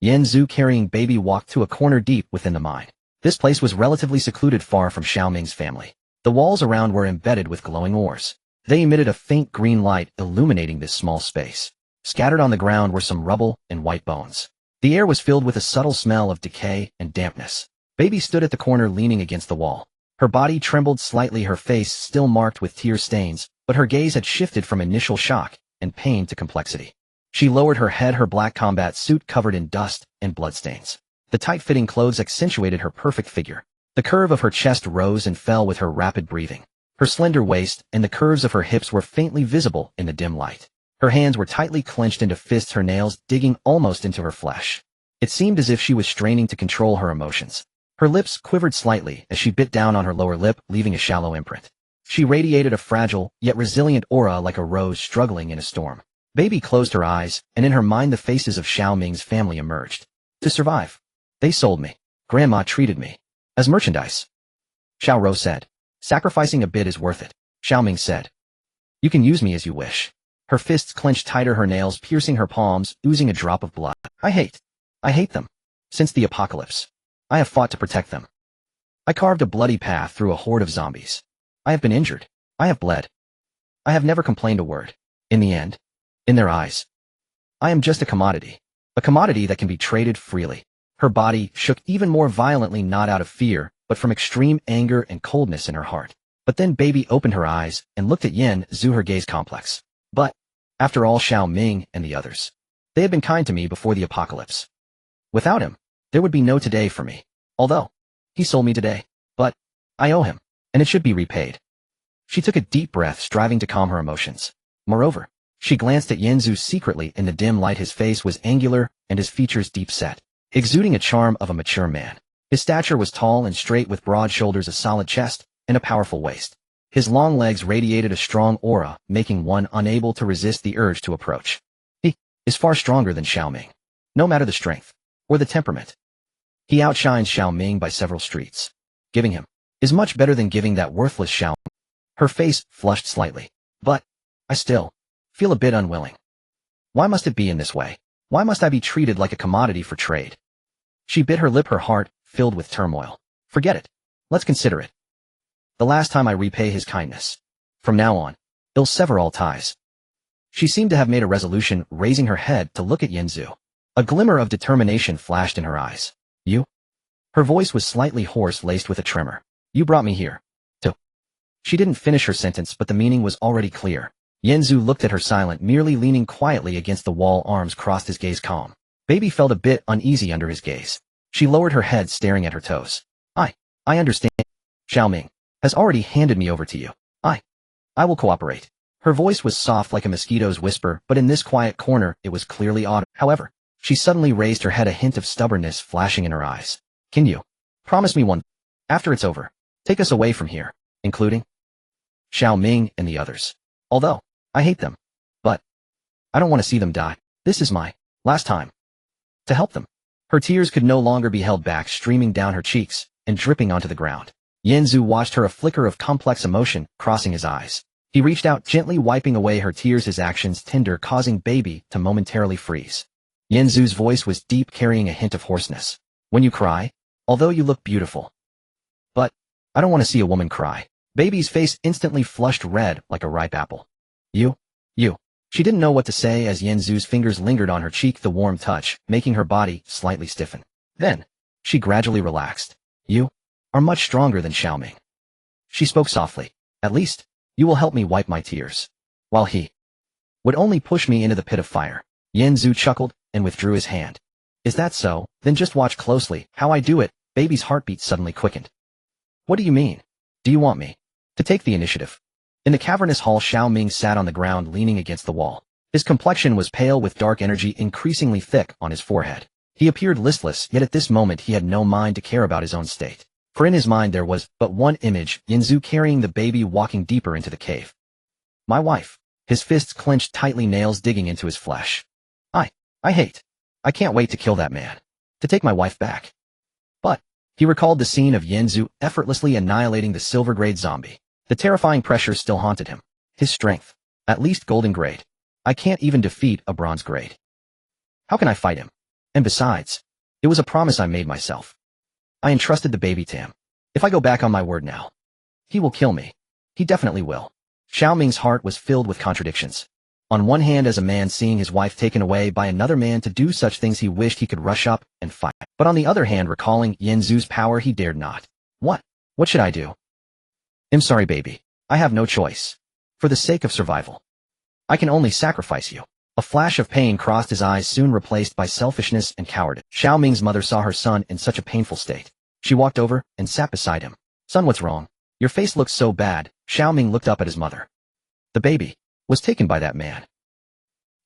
Yin Zhu, carrying Baby, walked to a corner deep within the mine. This place was relatively secluded, far from Xiao Ming's family. The walls around were embedded with glowing ores. They emitted a faint green light, illuminating this small space. Scattered on the ground were some rubble and white bones. The air was filled with a subtle smell of decay and dampness. Baby stood at the corner, leaning against the wall. Her body trembled slightly, her face still marked with tear stains, but her gaze had shifted from initial shock and pain to complexity. She lowered her head, her black combat suit covered in dust and bloodstains. The tight-fitting clothes accentuated her perfect figure. The curve of her chest rose and fell with her rapid breathing. Her slender waist and the curves of her hips were faintly visible in the dim light. Her hands were tightly clenched into fists, her nails digging almost into her flesh. It seemed as if she was straining to control her emotions. Her lips quivered slightly as she bit down on her lower lip, leaving a shallow imprint. She radiated a fragile, yet resilient aura, like a rose struggling in a storm. Baby closed her eyes, and in her mind the faces of Xiao Ming's family emerged. To survive. They sold me. Grandma treated me as merchandise. Xiao Rou said. Sacrificing a bit is worth it. Xiao Ming said. You can use me as you wish. Her fists clenched tighter, her nails piercing her palms, oozing a drop of blood. I hate them. Since the apocalypse, I have fought to protect them. I carved a bloody path through a horde of zombies. I have been injured. I have bled. I have never complained a word. In the end, in their eyes, I am just a commodity that can be traded freely. Her body shook even more violently, not out of fear, but from extreme anger and coldness in her heart. But then baby opened her eyes and looked at Yen Zhu, her gaze complex. But, after all, Xiao Ming and the others, they had been kind to me before the apocalypse. Without him, there would be no today for me. Although, he sold me today. But, I owe him, and it should be repaid. She took a deep breath, striving to calm her emotions. Moreover, she glanced at Yen Zhu secretly. In the dim light, his face was angular and his features deep-set, exuding a charm of a mature man. His stature was tall and straight, with broad shoulders, a solid chest, and a powerful waist. His long legs radiated a strong aura, making one unable to resist the urge to approach. He is far stronger than Xiao Ming, no matter the strength or the temperament. He outshines Xiao Ming by several streets. Giving him is much better than giving that worthless Xiao Ming. Her face flushed slightly, but I still feel a bit unwilling. Why must it be in this way? Why must I be treated like a commodity for trade? She bit her lip, her heart filled with turmoil. Forget it. Let's consider it the last time I repay his kindness. From now on, he'll sever all ties. She seemed to have made a resolution, raising her head to look at Yen Zhu. A glimmer of determination flashed in her eyes. You? Her voice was slightly hoarse, laced with a tremor. You brought me here. She didn't finish her sentence, but the meaning was already clear. Yen Zhu looked at her silent, merely leaning quietly against the wall, arms crossed, his gaze calm. Baby felt a bit uneasy under his gaze. She lowered her head, staring at her toes. I understand. Xiao Ming has already handed me over to you. I will cooperate. Her voice was soft like a mosquito's whisper, but in this quiet corner, it was clearly audible. However, she suddenly raised her head, a hint of stubbornness flashing in her eyes. Can you promise me one? After it's over, take us away from here, including Xiao Ming and the others. Although, I hate them. But I don't want to see them die. This is my last time to help them. Her tears could no longer be held back, streaming down her cheeks and dripping onto the ground. Yen Zhu watched her, a flicker of complex emotion crossing his eyes. He reached out, gently wiping away her tears, his actions tender, causing baby to momentarily freeze. Yen Zhu's voice was deep, carrying a hint of hoarseness. When you cry, although you look beautiful. But I don't want to see a woman cry. Baby's face instantly flushed red like a ripe apple. You. She didn't know what to say as Yen Zhu's fingers lingered on her cheek, the warm touch making her body slightly stiffen. Then, she gradually relaxed. You are much stronger than Xiao Ming. She spoke softly. At least, you will help me wipe my tears. While he would only push me into the pit of fire. Yen Zhu chuckled and withdrew his hand. Is that so? Then just watch closely how I do it. Baby's heartbeat suddenly quickened. What do you mean? Do you want me to take the initiative? In the cavernous hall, Xiao Ming sat on the ground, leaning against the wall. His complexion was pale, with dark energy increasingly thick on his forehead. He appeared listless, yet at this moment he had no mind to care about his own state. For in his mind there was but one image, Yen Zhu carrying the baby, walking deeper into the cave. My wife. His fists clenched tightly, nails digging into his flesh. I can't wait to kill that man. To take my wife back. But he recalled the scene of Yen Zhu effortlessly annihilating the silver grade zombie. The terrifying pressure still haunted him. His strength. At least golden grade. I can't even defeat a bronze grade. How can I fight him? And besides, it was a promise I made myself. I entrusted the baby to him. If I go back on my word now, he will kill me. He definitely will. Xiao Ming's heart was filled with contradictions. On one hand, as a man seeing his wife taken away by another man to do such things, he wished he could rush up and fight. But on the other hand, recalling Yen Zhu's power, he dared not. What should I do? I'm sorry, baby. I have no choice. For the sake of survival, I can only sacrifice you. A flash of pain crossed his eyes, soon replaced by selfishness and cowardice. Xiao Ming's mother saw her son in such a painful state. She walked over and sat beside him. Son, what's wrong? Your face looks so bad. Xiao Ming looked up at his mother. The baby was taken by that man.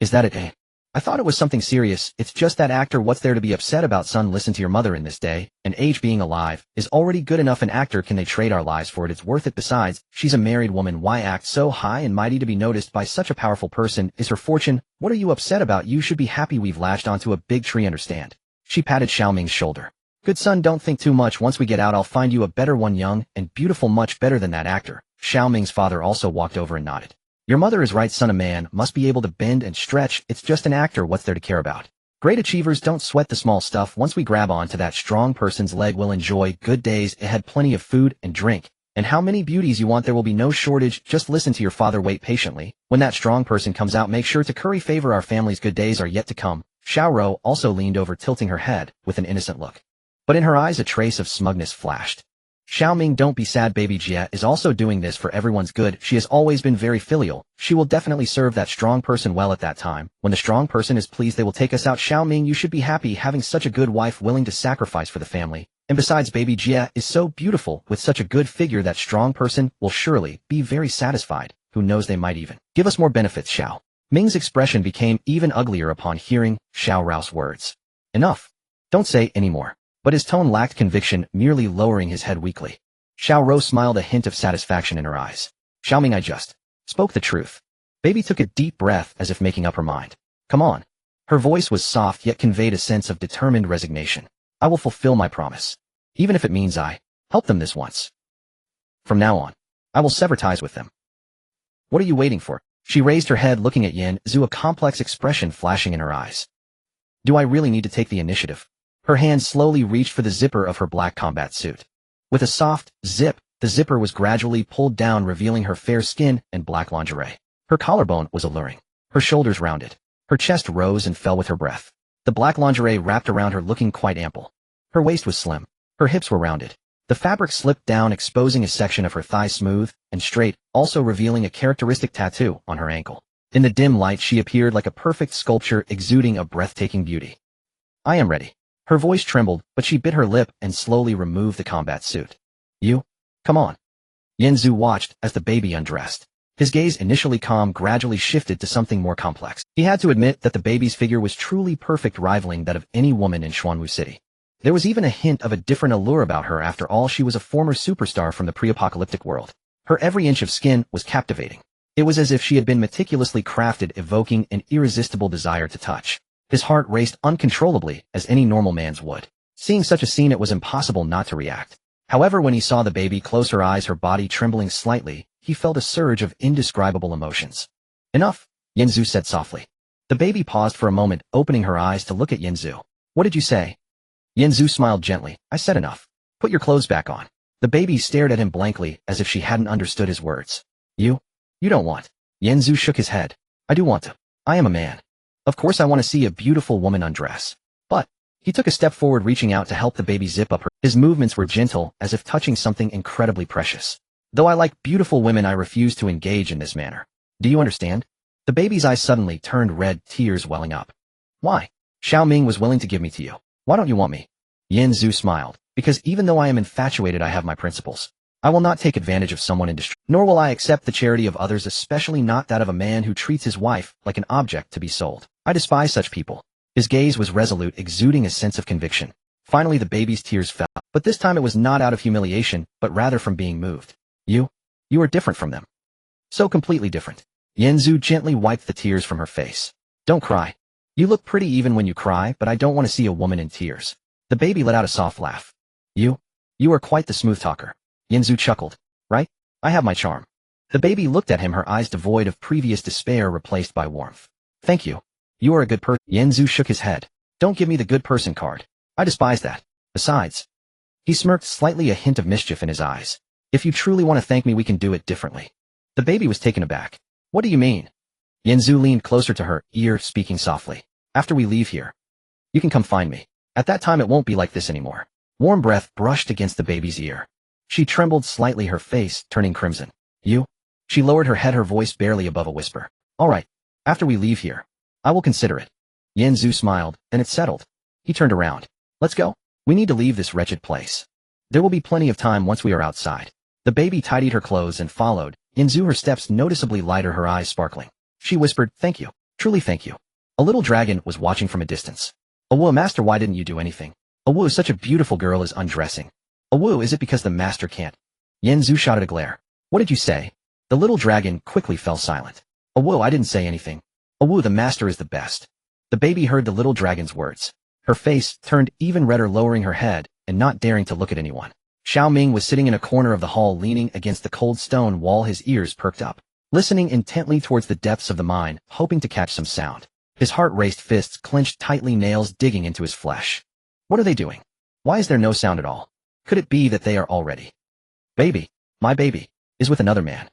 Is that it, eh? I thought it was something serious. It's just that actor. What's there to be upset about, son? Listen to your mother in this day and age. Being alive is already good enough. An actor, can they trade our lives for it? It's worth it. Besides, she's a married woman. Why act so high and mighty to be noticed by such a powerful person? Is her fortune. What are you upset about? You should be happy we've latched onto a big tree, understand? She patted Xiao Ming's shoulder. Good son, don't think too much. Once we get out, I'll find you a better one, young and beautiful, much better than that actor. Xiao Ming's father also walked over and nodded. Your mother is right, son. A man must be able to bend and stretch. It's just an actor. What's there to care about? Great achievers don't sweat the small stuff. Once we grab on to that strong person's leg, we'll enjoy good days ahead. Plenty of food and drink. And how many beauties you want, there will be no shortage. Just listen to your father. Wait patiently. When that strong person comes out, make sure to curry favor. Our family's good days are yet to come. Xiao Ro also leaned over, tilting her head with an innocent look. But in her eyes a trace of smugness flashed. Xiaoming, don't be sad, baby Jia is also doing this for everyone's good. She has always been very filial. She will definitely serve that strong person well at that time. When the strong person is pleased, they will take us out. Xiaoming, you should be happy having such a good wife willing to sacrifice for the family. And besides, baby Jia is so beautiful with such a good figure. That strong person will surely be very satisfied. Who knows, they might even give us more benefits. Xiao Ming's expression became even uglier upon hearing Xiao Rao's words. Enough. Don't say any more. But his tone lacked conviction, merely lowering his head weakly. Xiao Rou smiled, a hint of satisfaction in her eyes. Xiaoming, I just spoke the truth. Baby took a deep breath as if making up her mind. Come on. Her voice was soft yet conveyed a sense of determined resignation. I will fulfill my promise. Even if it means I help them this once. From now on, I will sever ties with them. What are you waiting for? She raised her head, looking at Yin Zhu, a complex expression flashing in her eyes. Do I really need to take the initiative? Her hand slowly reached for the zipper of her black combat suit. With a soft zip, the zipper was gradually pulled down, revealing her fair skin and black lingerie. Her collarbone was alluring. Her shoulders rounded. Her chest rose and fell with her breath. The black lingerie wrapped around her, looking quite ample. Her waist was slim. Her hips were rounded. The fabric slipped down, exposing a section of her thigh smooth and straight, also revealing a characteristic tattoo on her ankle. In the dim light, she appeared like a perfect sculpture, exuding a breathtaking beauty. I am ready. Her voice trembled, but she bit her lip and slowly removed the combat suit. You? Come on. Yin Zhu watched as the baby undressed. His gaze, initially calm, gradually shifted to something more complex. He had to admit that the baby's figure was truly perfect, rivaling that of any woman in Xuanwu City. There was even a hint of a different allure about her. After all, she was a former superstar from the pre-apocalyptic world. Her every inch of skin was captivating. It was as if she had been meticulously crafted, evoking an irresistible desire to touch. His heart raced uncontrollably, as any normal man's would. Seeing such a scene, it was impossible not to react. However, when he saw the baby close her eyes, her body trembling slightly, he felt a surge of indescribable emotions. Enough, Yin Zhu said softly. The baby paused for a moment, opening her eyes to look at Yin Zhu. What did you say? Yin Zhu smiled gently. I said enough. Put your clothes back on. The baby stared at him blankly, as if she hadn't understood his words. You don't want. Yin Zhu shook his head. I do want to. I am a man. Of course I want to see a beautiful woman undress. But, he took a step forward, reaching out to help the baby zip up her. His movements were gentle, as if touching something incredibly precious. Though I like beautiful women, I refuse to engage in this manner. Do you understand? The baby's eyes suddenly turned red, tears welling up. Why? Xiaoming was willing to give me to you. Why don't you want me? Yin Zhu smiled. Because even though I am infatuated, I have my principles. I will not take advantage of someone in distress, nor will I accept the charity of others, especially not that of a man who treats his wife like an object to be sold. I despise such people. His gaze was resolute, exuding a sense of conviction. Finally, the baby's tears fell, but this time it was not out of humiliation, but rather from being moved. You are different from them. So completely different. Yin Zhu gently wiped the tears from her face. Don't cry. You look pretty even when you cry, but I don't want to see a woman in tears. The baby let out a soft laugh. You are quite the smooth talker. Yin Zhu chuckled. Right? I have my charm. The baby looked at him, her eyes devoid of previous despair replaced by warmth. Thank you. You are a good person. Yin Zhu shook his head. Don't give me the good person card. I despise that. Besides. He smirked, slightly, a hint of mischief in his eyes. If you truly want to thank me, we can do it differently. The baby was taken aback. What do you mean? Yin Zhu leaned closer to her ear, speaking softly. After we leave here, you can come find me. At that time it won't be like this anymore. Warm breath brushed against the baby's ear. She trembled slightly, her face turning crimson. You? She lowered her head, her voice barely above a whisper. All right. After we leave here, I will consider it. Yin Zhu smiled, then it's settled. He turned around. Let's go. We need to leave this wretched place. There will be plenty of time once we are outside. The baby tidied her clothes and followed. Yin Zhu, her steps noticeably lighter, her eyes sparkling. She whispered, thank you. Truly thank you. A little dragon was watching from a distance. Awu, master, why didn't you do anything? Awu, such a beautiful girl is undressing. Awu, is it because the master can't? Yin Zhu shot at a glare. What did you say? The little dragon quickly fell silent. Awu, I didn't say anything. Awu, the master is the best. The baby heard the little dragon's words. Her face turned even redder, lowering her head and not daring to look at anyone. Xiaoming was sitting in a corner of the hall, leaning against the cold stone wall, his ears perked up, listening intently towards the depths of the mine, hoping to catch some sound. His heart raced, fists clenched tightly, nails digging into his flesh. What are they doing? Why is there no sound at all? Could it be that they are already? Baby, my baby, is with another man.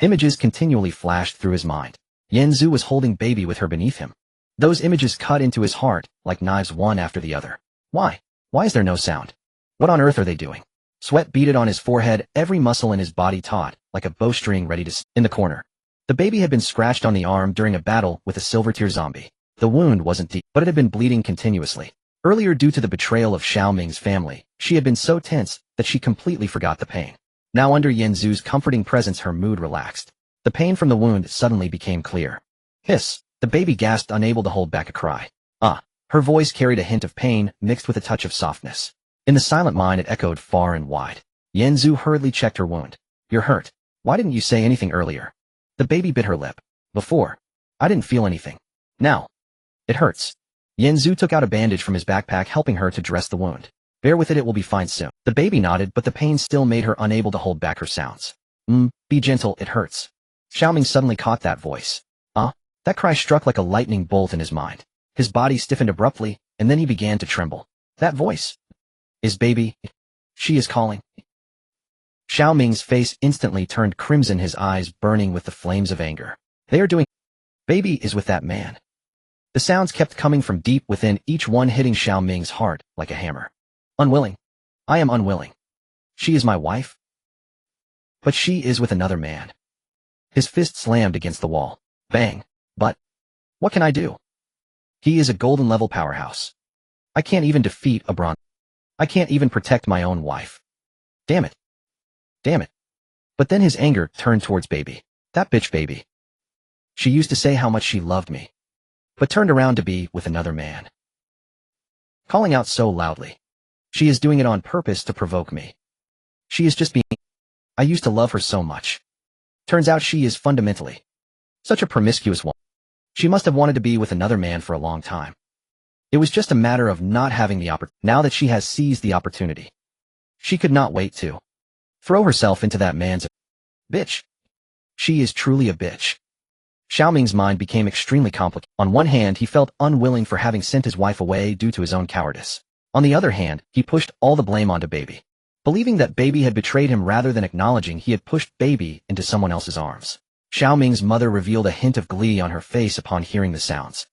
Images continually flashed through his mind. Yin Zhu was holding baby with her beneath him. Those images cut into his heart like knives, one after the other. Why? Why is there no sound? What on earth are they doing? Sweat beaded on his forehead, every muscle in his body taut, like a bowstring ready to in the corner. The baby had been scratched on the arm during a battle with a silver-tier zombie. The wound wasn't deep, but it had been bleeding continuously. Earlier, due to the betrayal of Xiao Ming's family, she had been so tense that she completely forgot the pain. Now under Yanzu's comforting presence, her mood relaxed. The pain from the wound suddenly became clear. Hiss! The baby gasped, unable to hold back a cry. Ah! Her voice carried a hint of pain, mixed with a touch of softness. In the silent mine, it echoed far and wide. Yanzu hurriedly checked her wound. You're hurt. Why didn't you say anything earlier? The baby bit her lip. Before, I didn't feel anything. Now, it hurts. Yanzu took out a bandage from his backpack, helping her to dress the wound. Bear with it, it will be fine soon. The baby nodded, but the pain still made her unable to hold back her sounds. Be gentle, it hurts. Xiaoming suddenly caught that voice. That cry struck like a lightning bolt in his mind. His body stiffened abruptly, and then he began to tremble. That voice is baby. She is calling. Xiaoming's face instantly turned crimson, his eyes burning with the flames of anger. They are doing. Baby is with that man. The sounds kept coming from deep within, each one hitting Xiaoming's heart like a hammer. Unwilling. I am unwilling. She is my wife. But she is with another man. His fist slammed against the wall. Bang. But what can I do? He is a golden level powerhouse. I can't even defeat a bronze. I can't even protect my own wife. Damn it. Damn it. But then his anger turned towards baby. That bitch baby. She used to say how much she loved me, but turned around to be with another man. Calling out so loudly. She is doing it on purpose to provoke me. She is just being. I used to love her so much. Turns out she is fundamentally such a promiscuous woman. She must have wanted to be with another man for a long time. It was just a matter of not having the opportunity. Now that she has seized the opportunity, she could not wait to throw herself into that man's bitch. She is truly a bitch. Xiaoming's mind became extremely complicated. On one hand, he felt unwilling for having sent his wife away due to his own cowardice. On the other hand, he pushed all the blame onto baby, believing that baby had betrayed him rather than acknowledging he had pushed baby into someone else's arms. Xiaoming's mother revealed a hint of glee on her face upon hearing the sounds.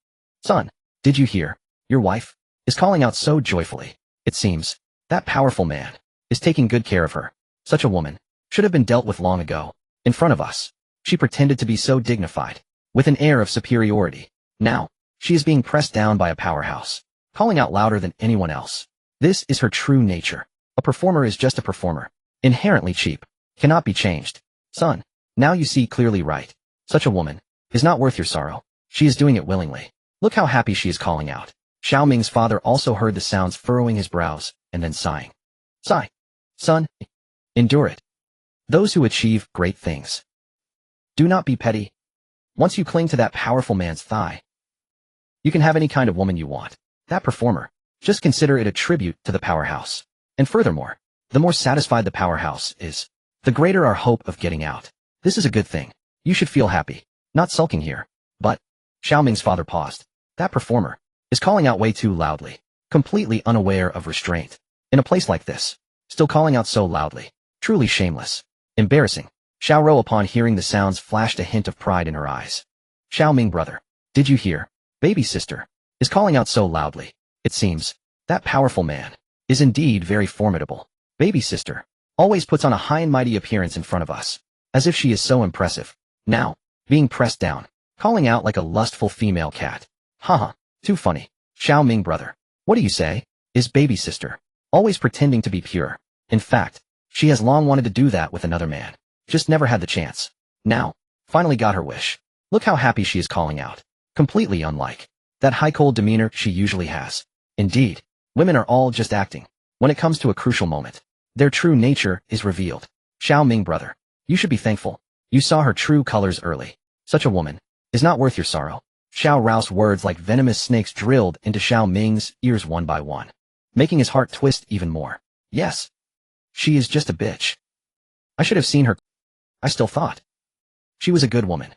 Son, did you hear? Your wife is calling out so joyfully. It seems that powerful man is taking good care of her. Such a woman should have been dealt with long ago. In front of us, she pretended to be so dignified, with an air of superiority. Now, she is being pressed down by a powerhouse, calling out louder than anyone else. This is her true nature. A performer is just a performer. Inherently cheap. Cannot be changed. Son, now you see clearly right. Such a woman is not worth your sorrow. She is doing it willingly. Look how happy she is calling out. Xiaoming's father also heard the sounds, furrowing his brows, and then sighing. Sigh. Son, endure it. Those who achieve great things do not be petty. Once you cling to that powerful man's thigh, you can have any kind of woman you want. That performer, just consider it a tribute to the powerhouse. And furthermore, the more satisfied the powerhouse is, the greater our hope of getting out. This is a good thing. You should feel happy, not sulking here. But, Xiaoming's father paused. That performer is calling out way too loudly, completely unaware of restraint. In a place like this, still calling out so loudly. Truly shameless. Embarrassing. Xiaoro, upon hearing the sounds, flashed a hint of pride in her eyes. Xiaoming brother, did you hear? Baby sister is calling out so loudly. It seems that powerful man is indeed very formidable. Baby sister always puts on a high and mighty appearance in front of us, as if she is so impressive. Now, being pressed down, calling out like a lustful female cat. Haha, too funny. Xiaoming brother, what do you say? Is baby sister always pretending to be pure? In fact, she has long wanted to do that with another man. Just never had the chance. Now, finally got her wish. Look how happy she is calling out. Completely unlike that high cold demeanor she usually has. Indeed, women are all just acting. When it comes to a crucial moment, their true nature is revealed. Xiaoming brother, you should be thankful. You saw her true colors early. Such a woman is not worth your sorrow. Xiao Rao's words like venomous snakes drilled into Xiao Ming's ears one by one, making his heart twist even more. Yes, she is just a bitch. I should have seen her. I still thought she was a good woman.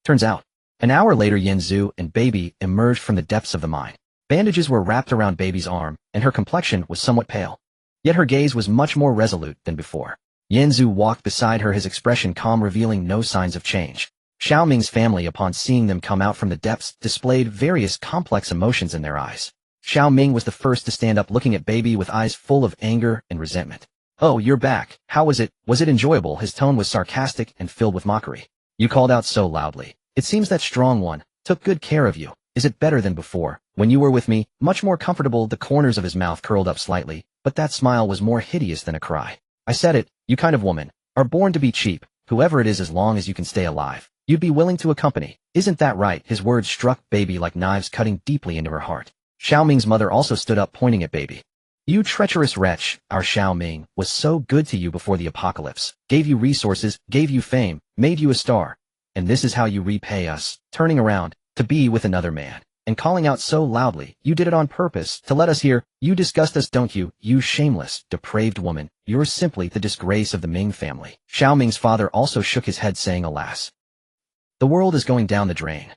Turns out, an hour later, Yanzu and baby emerged from the depths of the mine. Bandages were wrapped around baby's arm, and her complexion was somewhat pale. Yet her gaze was much more resolute than before. Yanzu walked beside her, his expression calm, revealing no signs of change. Xiaoming's family, upon seeing them come out from the depths, displayed various complex emotions in their eyes. Xiaoming was the first to stand up, looking at baby with eyes full of anger and resentment. Oh, you're back. How was it? Was it enjoyable? His tone was sarcastic and filled with mockery. You called out so loudly. It seems that strong one took good care of you. Is it better than before? When you were with me, much more comfortable. The corners of his mouth curled up slightly, but that smile was more hideous than a cry. I said it, you kind of woman are born to be cheap. Whoever it is, as long as you can stay alive, you'd be willing to accompany. Isn't that right? His words struck Baby like knives, cutting deeply into her heart. Xiao Ming's mother also stood up, pointing at Baby. You treacherous wretch, our Xiao Ming was so good to you before the apocalypse, gave you resources, gave you fame, made you a star. And this is how you repay us, turning around, to be with another man, and calling out so loudly. You did it on purpose, to let us hear. You disgust us, don't you, you shameless, depraved woman. You're simply the disgrace of the Ming family. Xiao Ming's father also shook his head, saying, alas, the world is going down the drain.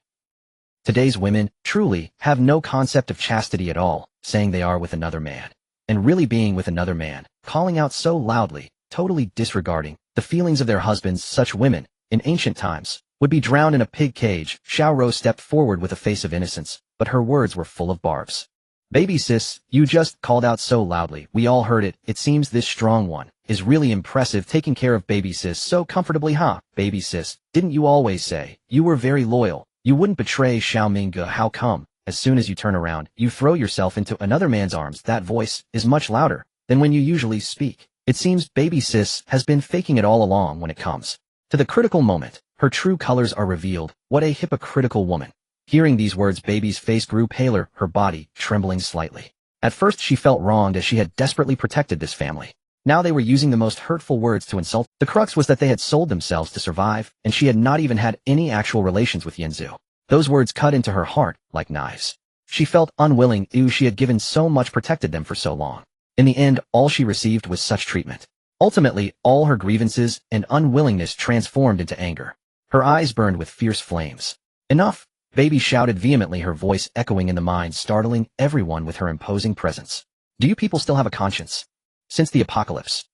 Today's women, truly, have no concept of chastity at all, saying they are with another man, and really being with another man, calling out so loudly, totally disregarding the feelings of their husbands. Such women, in ancient times, would be drowned in a pig cage. Xiao Rou stepped forward with a face of innocence, but her words were full of barbs. Baby sis, you just called out so loudly. We all heard it. It seems this strong one is really impressive, taking care of baby sis so comfortably, huh? Baby sis, didn't you always say you were very loyal? You wouldn't betray Xiao Ming. How come, as soon as you turn around, you throw yourself into another man's arms? That voice is much louder than when you usually speak. It seems baby sis has been faking it all along. When it comes to the critical moment, her true colors are revealed. What a hypocritical woman. Hearing these words, Baby's face grew paler, her body trembling slightly. At first she felt wronged, as she had desperately protected this family. Now they were using the most hurtful words to insult. The crux was that they had sold themselves to survive, and she had not even had any actual relations with Yanzu. Those words cut into her heart like knives. She felt unwilling. She had given so much, protected them for so long. In the end, all she received was such treatment. Ultimately, all her grievances and unwillingness transformed into anger. Her eyes burned with fierce flames. Enough! Baby shouted vehemently, her voice echoing in the mind, startling everyone with her imposing presence. Do you people still have a conscience? Since the apocalypse?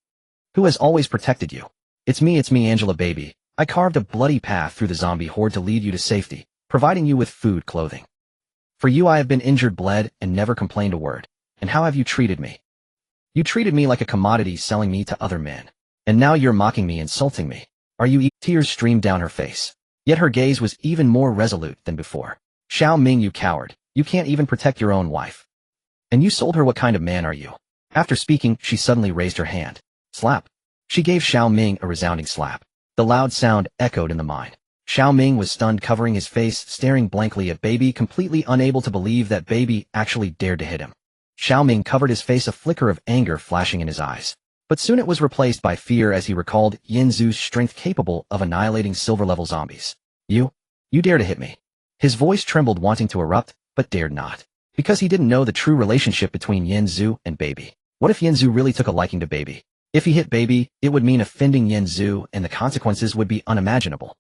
Who has always protected you? It's me, Angela. Baby. I carved a bloody path through the zombie horde to lead you to safety, providing you with food, clothing. For you I have been injured, bled, and never complained a word. And how have you treated me? You treated me like a commodity, selling me to other men. And now you're mocking me, insulting me. Are you? Tears streamed down her face. Yet her gaze was even more resolute than before. Xiao Ming, you coward. You can't even protect your own wife. And you sold her. What kind of man are you? After speaking, she suddenly raised her hand. Slap. She gave Xiao Ming a resounding slap. The loud sound echoed in the mind. Xiao Ming was stunned, covering his face, staring blankly at Baby, completely unable to believe that Baby actually dared to hit him. Xiao Ming covered his face, a flicker of anger flashing in his eyes. But soon it was replaced by fear as he recalled Yanzu's strength, capable of annihilating silver-level zombies. You dare to hit me. His voice trembled, wanting to erupt, but dared not. Because he didn't know the true relationship between Yanzu and Baby. What if Yanzu really took a liking to Baby? If he hit Baby, it would mean offending Yanzu, and the consequences would be unimaginable.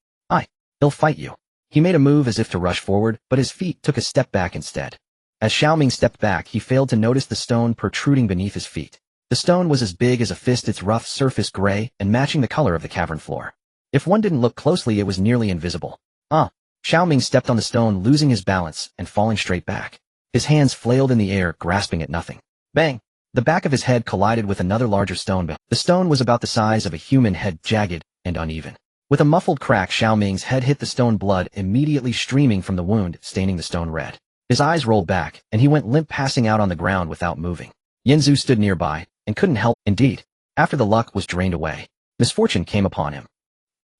He'll fight you. He made a move as if to rush forward, but his feet took a step back instead. As Xiao Ming stepped back, he failed to notice the stone protruding beneath his feet. The stone was as big as a fist, its rough surface gray and matching the color of the cavern floor. If one didn't look closely, it was nearly invisible. Xiao Ming stepped on the stone, losing his balance and falling straight back. His hands flailed in the air, grasping at nothing. Bang! The back of his head collided with another larger stone. The stone was about the size of a human head, jagged and uneven. With a muffled crack, Xiao Ming's head hit the stone, blood immediately streaming from the wound, staining the stone red. His eyes rolled back, and he went limp, passing out on the ground without moving. Yanzu stood nearby and couldn't help. Indeed, after the luck was drained away, misfortune came upon him.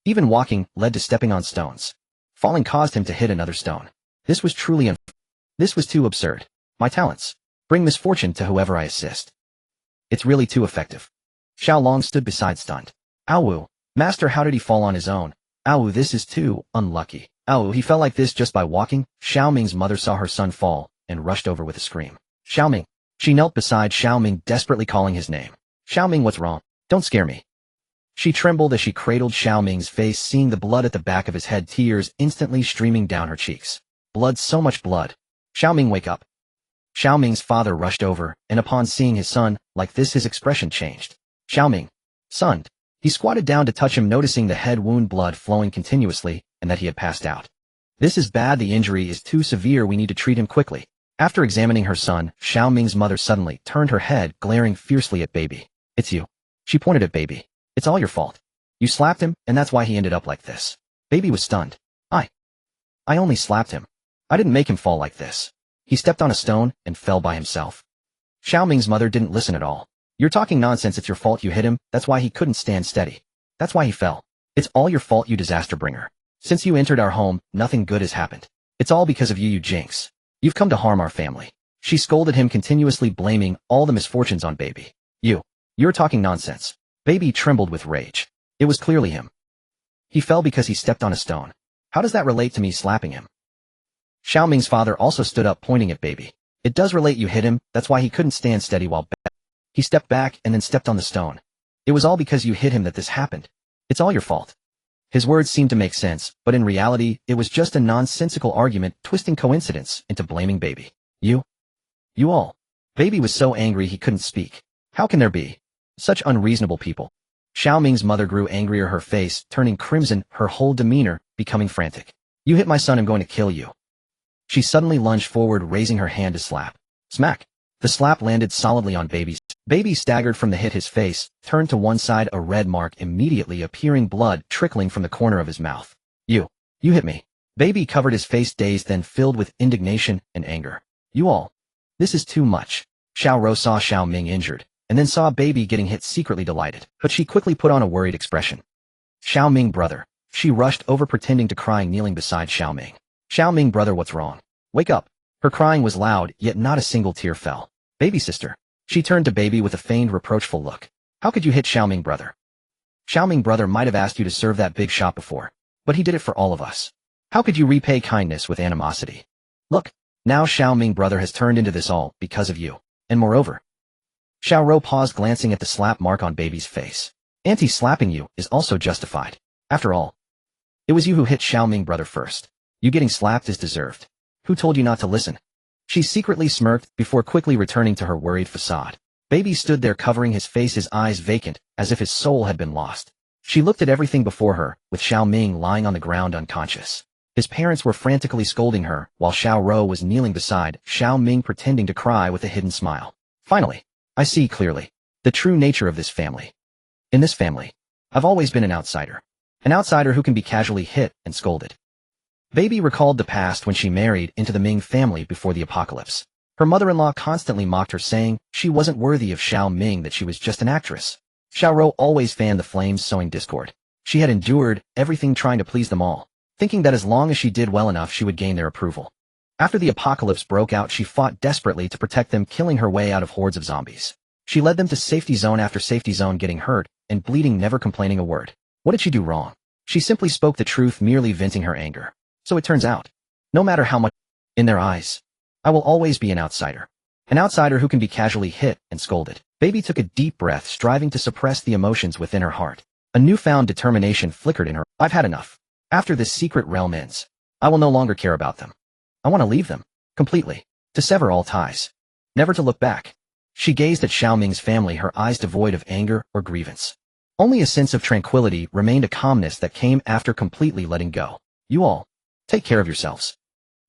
Even walking led to stepping on stones. Falling caused him to hit another stone. This was truly This was too absurd. My talents bring misfortune to whoever I assist. It's really too effective. Xiao Long stood beside, stunned. Ow, master, how did he fall on his own? Ow, this is too unlucky. Ow, he fell like this just by walking. Xiao Ming's mother saw her son fall and rushed over with a scream. Xiao Ming. She knelt beside Xiao Ming, desperately calling his name. Xiao Ming, what's wrong? Don't scare me. She trembled as she cradled Xiao Ming's face, seeing the blood at the back of his head, tears instantly streaming down her cheeks. Blood, so much blood. Xiao Ming, wake up. Xiao Ming's father rushed over, and upon seeing his son like this, his expression changed. Xiao Ming. Son. He squatted down to touch him, noticing the head wound, blood flowing continuously, and that he had passed out. This is bad. The injury is too severe. We need to treat him quickly. After examining her son, Xiao Ming's mother suddenly turned her head, glaring fiercely at Baby. It's you. She pointed at Baby. It's all your fault. You slapped him, and that's why he ended up like this. Baby was stunned. I only slapped him. I didn't make him fall like this. He stepped on a stone and fell by himself. Xiaoming's mother didn't listen at all. You're talking nonsense. It's your fault you hit him. That's why he couldn't stand steady. That's why he fell. It's all your fault, you disaster bringer. Since you entered our home, nothing good has happened. It's all because of you, you jinx. You've come to harm our family. She scolded him, continuously blaming all the misfortunes on Baby. You're talking nonsense. Baby trembled with rage. It was clearly him. He fell because he stepped on a stone. How does that relate to me slapping him? Xiaoming's father also stood up, pointing at Baby. It does relate, you hit him, that's why he couldn't stand steady while he stepped back and then stepped on the stone. It was all because you hit him that this happened. It's all your fault. His words seemed to make sense, but in reality, it was just a nonsensical argument, twisting coincidence into blaming Baby. You all. Baby was so angry he couldn't speak. How can there be such unreasonable people? Xiaoming's mother grew angrier, her face turning crimson, her whole demeanor becoming frantic. You hit my son, I'm going to kill you. She suddenly lunged forward, raising her hand to slap. Smack! The slap landed solidly on Baby's. Baby staggered from the hit, his face turned to one side, a red mark immediately appearing, blood trickling from the corner of his mouth. You hit me. Baby covered his face, dazed, then filled with indignation and anger. You all. This is too much. Xiao Rou saw Xiaoming injured, and then saw Baby getting hit, secretly delighted, but she quickly put on a worried expression. Xiaoming, brother. She rushed over, pretending to cry, kneeling beside Xiaoming. Xiaoming, brother, what's wrong? Wake up. Her crying was loud, yet not a single tear fell. Baby sister. She turned to Baby with a feigned reproachful look. How could you hit Xiaoming, brother? Xiaoming, brother might have asked you to serve that big shot before, but he did it for all of us. How could you repay kindness with animosity? Look, now Xiaoming, brother, has turned into this all because of you. And moreover. Xiao Rou paused, glancing at the slap mark on Baby's face. Anti-slapping you is also justified. After all, it was you who hit Xiaoming, brother, first. You getting slapped is deserved. Who told you not to listen? She secretly smirked before quickly returning to her worried facade. Baby stood there, covering his face, his eyes vacant, as if his soul had been lost. She looked at everything before her, with Xiaoming lying on the ground unconscious. His parents were frantically scolding her, while Xiao Rou was kneeling beside Xiaoming, pretending to cry with a hidden smile. Finally, I see clearly the true nature of this family. In this family, I've always been an outsider. An outsider who can be casually hit and scolded. Baby recalled the past when she married into the Ming family before the apocalypse. Her mother-in-law constantly mocked her, saying she wasn't worthy of Xiaoming, that she was just an actress. Xiao Rou always fanned the flames, sowing discord. She had endured everything trying to please them all, thinking that as long as she did well enough she would gain their approval. After the apocalypse broke out, she fought desperately to protect them, killing her way out of hordes of zombies. She led them to safety zone after safety zone, getting hurt and bleeding, never complaining a word. What did she do wrong? She simply spoke the truth, merely venting her anger. So it turns out, no matter how much, in their eyes, I will always be an outsider. An outsider who can be casually hit and scolded. Baby took a deep breath, striving to suppress the emotions within her heart. A newfound determination flickered in her. I've had enough. After this secret realm ends, I will no longer care about them. I want to leave them, completely, to sever all ties, never to look back. She gazed at Xiaoming's family, her eyes devoid of anger or grievance. Only a sense of tranquility remained, a calmness that came after completely letting go. You all, take care of yourselves.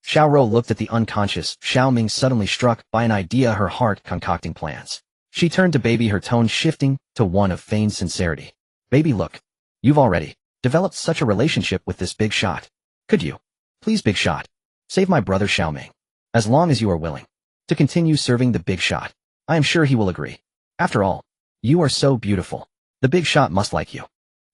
Xiao Rou looked at the unconscious Xiaoming, suddenly struck by an idea, her heart concocting plans. She turned to Baby, her tone shifting to one of feigned sincerity. Baby, look, you've already developed such a relationship with this big shot. Could you, please, big shot, save my brother Xiaoming? As long as you are willing to continue serving the big shot, I am sure he will agree. After all, you are so beautiful. The big shot must like you.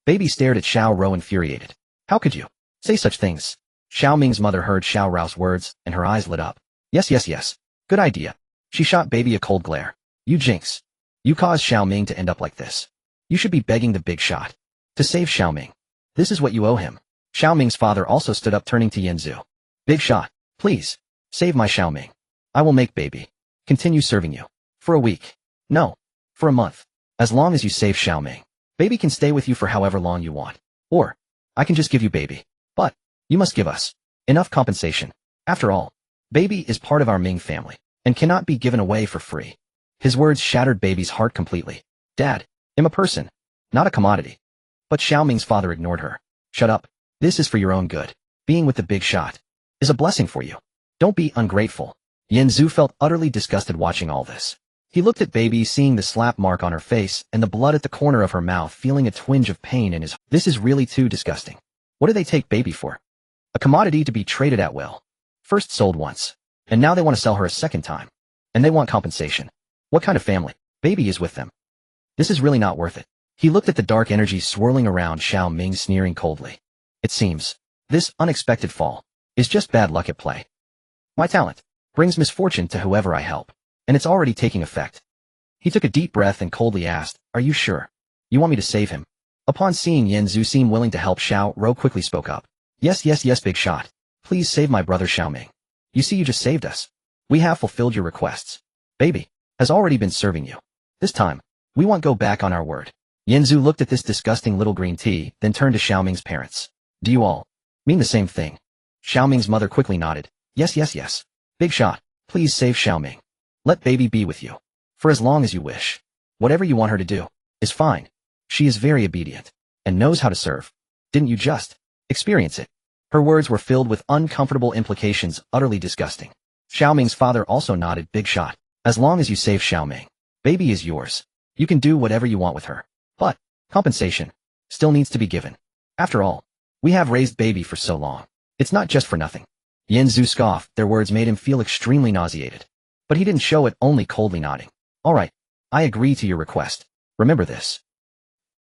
Baby stared at Xiao Rou, infuriated. How could you say such things? Xiaoming's mother heard Xiao Rou's words, and her eyes lit up. Yes. Good idea. She shot Baby a cold glare. You jinx. You caused Xiaoming to end up like this. You should be begging the big shot to save Xiaoming. This is what you owe him. Xiaoming's father also stood up, turning to Yanzu. Big shot, please, save my Xiaoming. I will make Baby continue serving you. For a week. No. For a month. As long as you save Xiaoming, Baby can stay with you for however long you want. Or, I can just give you Baby. But, you must give us enough compensation. After all, Baby is part of our Ming family, and cannot be given away for free. His words shattered Baby's heart completely. Dad, I'm a person, not a commodity. But Xiaoming's father ignored her. Shut up. This is for your own good. Being with the big shot is a blessing for you. Don't be ungrateful. Yanzu felt utterly disgusted watching all this. He looked at baby, seeing the slap mark on her face and the blood at the corner of her mouth, feeling a twinge of pain in his heart. This is really too disgusting. What do they take baby for? A commodity to be traded at will. First sold once, and now they want to sell her a second time. And they want compensation. What kind of family? Baby is with them. This is really not worth it. He looked at the dark energy swirling around Xiao Ming, sneering coldly. It seems this unexpected fall is just bad luck at play. My talent brings misfortune to whoever I help, and it's already taking effect. He took a deep breath and coldly asked, are you sure? You want me to save him? Upon seeing Yen Zhu seem willing to help, Xiao Ro quickly spoke up. Yes, big shot. Please save my brother Xiao Ming. You see, you just saved us. We have fulfilled your requests. Baby has already been serving you. This time, we won't go back on our word. Yen Zhu looked at this disgusting little green tea, then turned to Xiao Ming's parents. Do you all mean the same thing? Xiao Ming's mother quickly nodded. Yes. Big shot, please save Xiao Ming. Let baby be with you for as long as you wish. Whatever you want her to do is fine. She is very obedient and knows how to serve. Didn't you just experience it? Her words were filled with uncomfortable implications, utterly disgusting. Xiao Ming's father also nodded. Big shot. As long as you save Xiao Ming, baby is yours. You can do whatever you want with her. But compensation still needs to be given. After all, we have raised baby for so long. It's not just for nothing. Yen Zhu scoffed. Their words made him feel extremely nauseated. But he didn't show it, only coldly nodding. All right, I agree to your request. Remember this.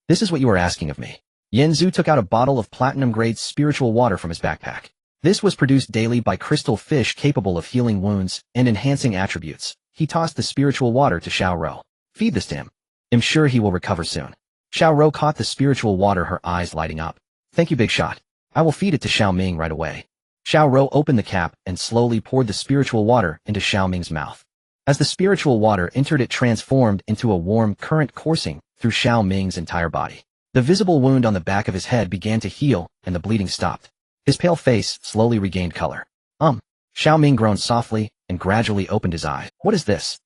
This is what you are asking of me. Yen Zhu took out a bottle of platinum-grade spiritual water from his backpack. This was produced daily by crystal fish capable of healing wounds and enhancing attributes. He tossed the spiritual water to Xiao Ro. Feed this to him. I'm sure he will recover soon. Xiao Ro caught the spiritual water, her eyes lighting up. Thank you, big shot. I will feed it to Xiao Ming right away. Xiao Ro opened the cap and slowly poured the spiritual water into Xiao Ming's mouth. As the spiritual water entered, it transformed into a warm current coursing through Xiao Ming's entire body. The visible wound on the back of his head began to heal and the bleeding stopped. His pale face slowly regained color. Xiao Ming groaned softly and gradually opened his eyes. What is this?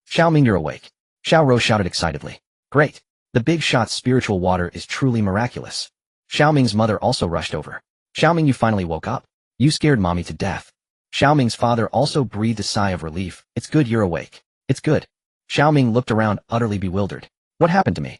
Xiao Ming, you're awake. Xiao Ro shouted excitedly. Great. The big shot's spiritual water is truly miraculous. Xiao Ming's mother also rushed over. Xiao Ming, you finally woke up. You scared mommy to death. Xiao Ming's father also breathed a sigh of relief. It's good you're awake. It's good. Xiao Ming looked around, utterly bewildered. What happened to me?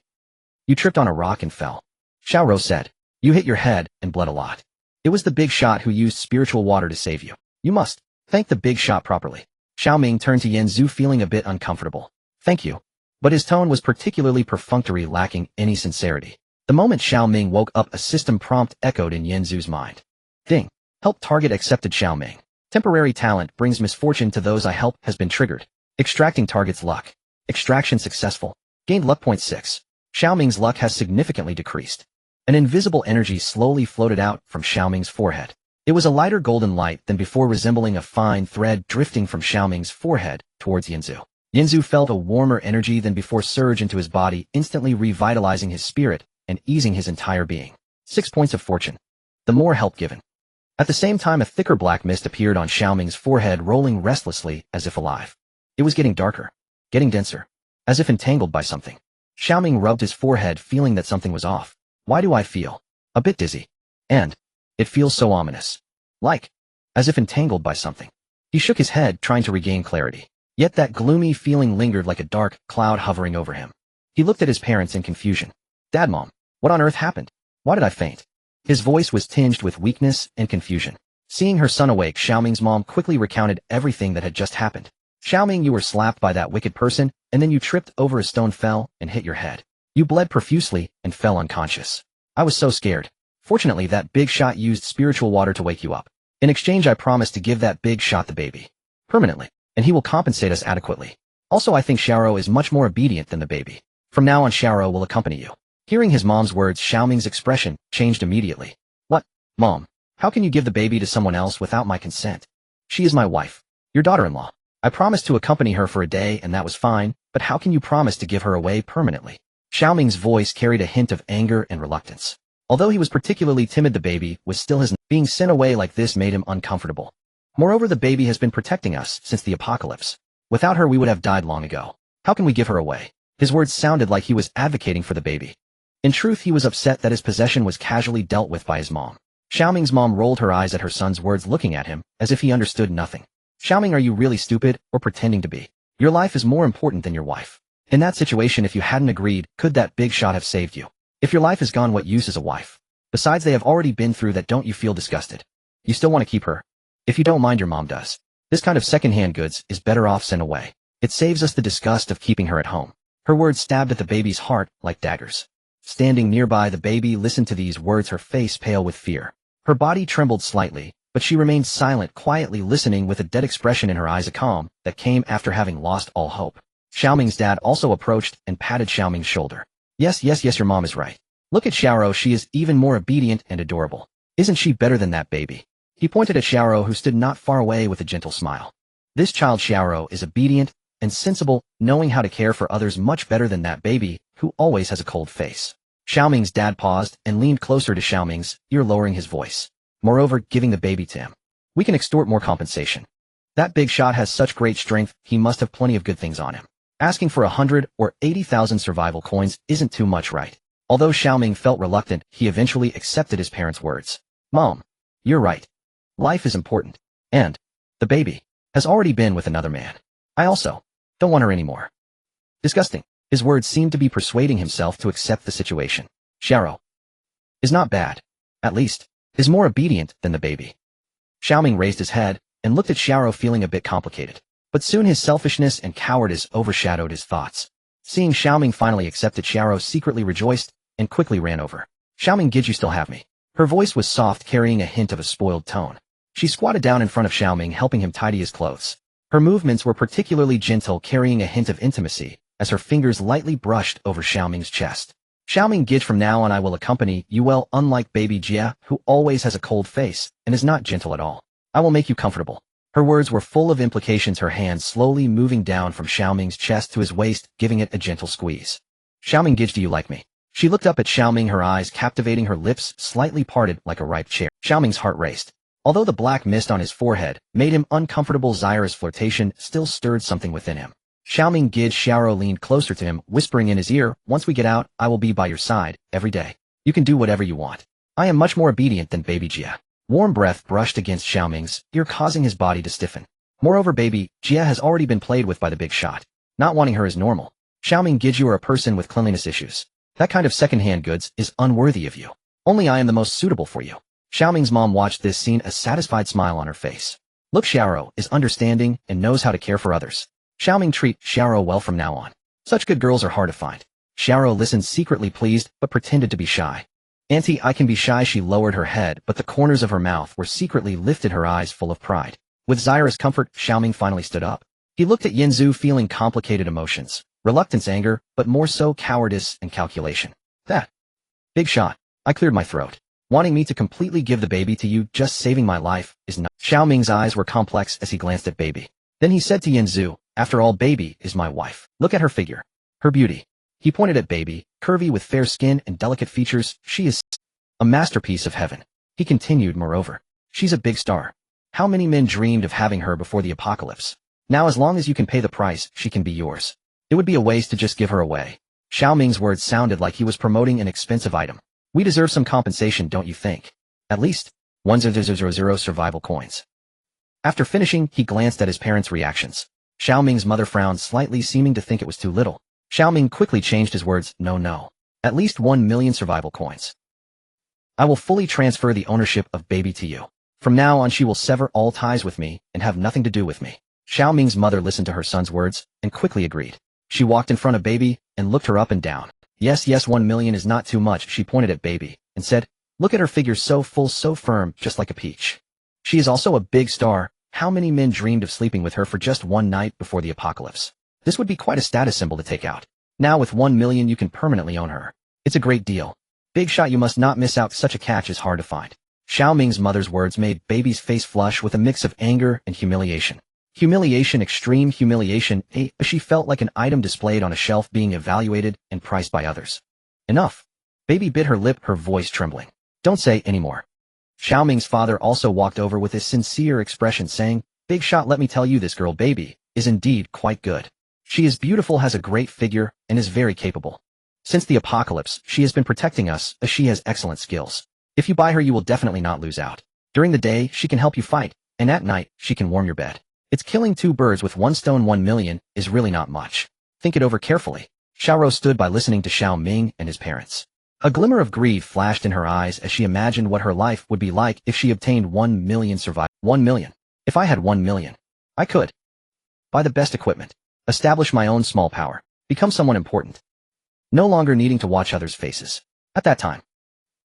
You tripped on a rock and fell. Xiao Ro said. You hit your head and bled a lot. It was the big shot who used spiritual water to save you. You must thank the big shot properly. Xiao Ming turned to Yen Zhu, feeling a bit uncomfortable. Thank you. But his tone was particularly perfunctory, lacking any sincerity. The moment Xiao Ming woke up, a system prompt echoed in Yen Zhu's mind. Ding. Help target accepted. Xiao Ming. Temporary talent brings misfortune to those I help has been triggered. Extracting target's luck. Extraction successful. Gained luck point 6. Xiao Ming's luck has significantly decreased. An invisible energy slowly floated out from Xiao Ming's forehead. It was a lighter golden light than before, resembling a fine thread drifting from Xiao Ming's forehead towards Yen Zhu. Yen Zhu felt a warmer energy than before surge into his body, instantly revitalizing his spirit and easing his entire being. 6 points of fortune. The more help given. At the same time, a thicker black mist appeared on Xiao Ming's forehead, rolling restlessly as if alive. It was getting darker, getting denser, as if entangled by something. Xiao Ming rubbed his forehead, feeling that something was off. Why do I feel a bit dizzy? And it feels so ominous. Like, as if entangled by something. He shook his head, trying to regain clarity. Yet that gloomy feeling lingered like a dark cloud hovering over him. He looked at his parents in confusion. Dad, Mom, what on earth happened? Why did I faint? His voice was tinged with weakness and confusion. Seeing her son awake, Xiao Ming's mom quickly recounted everything that had just happened. Xiao Ming, you were slapped by that wicked person, and then you tripped over a stone, fell, and hit your head. You bled profusely and fell unconscious. I was so scared. Fortunately, that big shot used spiritual water to wake you up. In exchange, I promised to give that big shot the baby. Permanently. And he will compensate us adequately. Also, I think Xiaoro is much more obedient than the baby. From now on, Xiaoro will accompany you. Hearing his mom's words, Xiao Ming's expression changed immediately. What? Mom? How can you give the baby to someone else without my consent? She is my wife. Your daughter-in-law. I promised to accompany her for a day and that was fine, but how can you promise to give her away permanently? Xiao Ming's voice carried a hint of anger and reluctance. Although he was particularly timid, the baby was still his. Being sent away like this made him uncomfortable. Moreover, the baby has been protecting us since the apocalypse. Without her, we would have died long ago. How can we give her away? His words sounded like he was advocating for the baby. In truth, he was upset that his possession was casually dealt with by his mom. Xiao Ming's mom rolled her eyes at her son's words, looking at him as if he understood nothing. Xiao Ming, are you really stupid or pretending to be? Your life is more important than your wife. In that situation, if you hadn't agreed, could that big shot have saved you? If your life is gone, what use is a wife? Besides, they have already been through that. Don't you feel disgusted? You still want to keep her? If you don't mind, your mom does. This kind of second-hand goods is better off sent away. It saves us the disgust of keeping her at home. Her words stabbed at the baby's heart like daggers. Standing nearby, the baby listened to these words, her face pale with fear. Her body trembled slightly, but she remained silent, quietly listening with a dead expression in her eyes, a calm that came after having lost all hope. Xiaoming's dad also approached and patted Xiaoming's shoulder. Yes, your mom is right. Look at Xiaoro, she is even more obedient and adorable. Isn't she better than that baby? He pointed at Xiaoro, who stood not far away, with a gentle smile. This child Xiaoro is obedient and sensible, knowing how to care for others much better than that baby, who always has a cold face. Xiaoming's dad paused and leaned closer to Xiaoming's ear, lowering his voice. Moreover, giving the baby to him. We can extort more compensation. That big shot has such great strength, he must have plenty of good things on him. Asking for 100 or 80,000 survival coins isn't too much, right? Although Xiaoming felt reluctant, he eventually accepted his parents' words. Mom, you're right. Life is important. And the baby has already been with another man. I also don't want her anymore. Disgusting. His words seemed to be persuading himself to accept the situation. Xiaoro is not bad. At least, is more obedient than the baby. Xiaoming raised his head and looked at Xiaoro, feeling a bit complicated. But soon his selfishness and cowardice overshadowed his thoughts. Seeing Xiaoming finally accepted, Xiaoro secretly rejoiced and quickly ran over. Xiaoming, did you still have me? Her voice was soft, carrying a hint of a spoiled tone. She squatted down in front of Xiaoming, helping him tidy his clothes. Her movements were particularly gentle, carrying a hint of intimacy, as her fingers lightly brushed over Xiaoming's chest. Xiaoming, Gij, from now on I will accompany you, well, unlike baby Jia, who always has a cold face and is not gentle at all. I will make you comfortable. Her words were full of implications, her hand slowly moving down from Xiaoming's chest to his waist, giving it a gentle squeeze. Xiaoming, Gij, do you like me? She looked up at Xiaoming, her eyes captivating, her lips slightly parted like a ripe cherry. Xiaoming's heart raced. Although the black mist on his forehead made him uncomfortable, Zyra's flirtation still stirred something within him. Xiaoming, Gij. Xiaoro leaned closer to him, whispering in his ear, once we get out, I will be by your side, every day. You can do whatever you want. I am much more obedient than baby Jia. Warm breath brushed against Xiaoming's ear, causing his body to stiffen. Moreover, baby Jia has already been played with by the big shot. Not wanting her is normal. Xiaoming, Gij, you are a person with cleanliness issues. That kind of second-hand goods is unworthy of you. Only I am the most suitable for you. Xiaoming's mom watched this scene, a satisfied smile on her face. Look, Xiaoro is understanding and knows how to care for others. Xiaoming, treat Xiaoro well from now on. Such good girls are hard to find. Xiaoro listened, secretly pleased, but pretended to be shy. Auntie, I can be shy. She lowered her head, but the corners of her mouth were secretly lifted, her eyes full of pride. With Zyra's comfort, Xiaoming finally stood up. He looked at Yinzu, feeling complicated emotions. Reluctance, anger, but more so cowardice and calculation. That big shot. I cleared my throat. Wanting me to completely give the baby to you, just saving my life, is not. Xiaoming's eyes were complex as he glanced at baby. Then he said to Yinzu, after all, baby is my wife. Look at her figure. Her beauty. He pointed at baby, curvy with fair skin and delicate features. She is a masterpiece of heaven. He continued, moreover, she's a big star. How many men dreamed of having her before the apocalypse? Now as long as you can pay the price, she can be yours. It would be a waste to just give her away. Xiaoming's words sounded like he was promoting an expensive item. We deserve some compensation, don't you think? At least 1,000 survival coins. After finishing, he glanced at his parents' reactions. Xiaoming's mother frowned slightly, seeming to think it was too little. Xiaoming quickly changed his words, no. At least 1,000,000 survival coins. I will fully transfer the ownership of baby to you. From now on she will sever all ties with me and have nothing to do with me. Xiaoming's mother listened to her son's words and quickly agreed. She walked in front of baby and looked her up and down. Yes, 1,000,000 is not too much. She pointed at baby and said, look at her figure, so full, so firm, just like a peach. She is also a big star. How many men dreamed of sleeping with her for just one night before the apocalypse? This would be quite a status symbol to take out. Now with 1,000,000 you can permanently own her. It's a great deal. Big shot, you must not miss out. Such a catch is hard to find. Xiaoming's mother's words made baby's face flush with a mix of anger and humiliation. Humiliation, extreme humiliation, she felt like an item displayed on a shelf being evaluated and priced by others. Enough. Baby bit her lip, her voice trembling. Don't say any more. Xiaoming's father also walked over with a sincere expression, saying, Big shot, let me tell you, this girl baby is indeed quite good. She is beautiful, has a great figure, and is very capable. Since the apocalypse, she has been protecting us, as she has excellent skills. If you buy her, you will definitely not lose out. During the day, she can help you fight, and at night, she can warm your bed. It's killing two birds with one stone. 1 million is really not much. Think it over carefully. Xiaorou stood by listening to Xiao Ming and his parents. A glimmer of greed flashed in her eyes as she imagined what her life would be like if she obtained 1 million survival. 1 million. If I had 1 million, I could buy the best equipment, establish my own small power, become someone important, no longer needing to watch others' faces. At that time,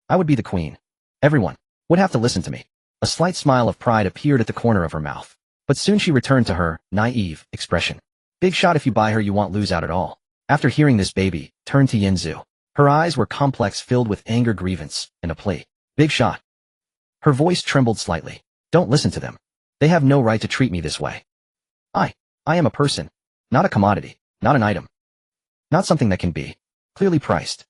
I would be the queen. Everyone would have to listen to me. A slight smile of pride appeared at the corner of her mouth, but soon she returned to her naive expression. Big shot, if you buy her you won't lose out at all. After hearing this, Baby turned to Yanzu. Her eyes were complex, filled with anger, grievance, and a plea. Big shot. Her voice trembled slightly. Don't listen to them. They have no right to treat me this way. I am a person, not a commodity, not an item, not something that can be clearly priced.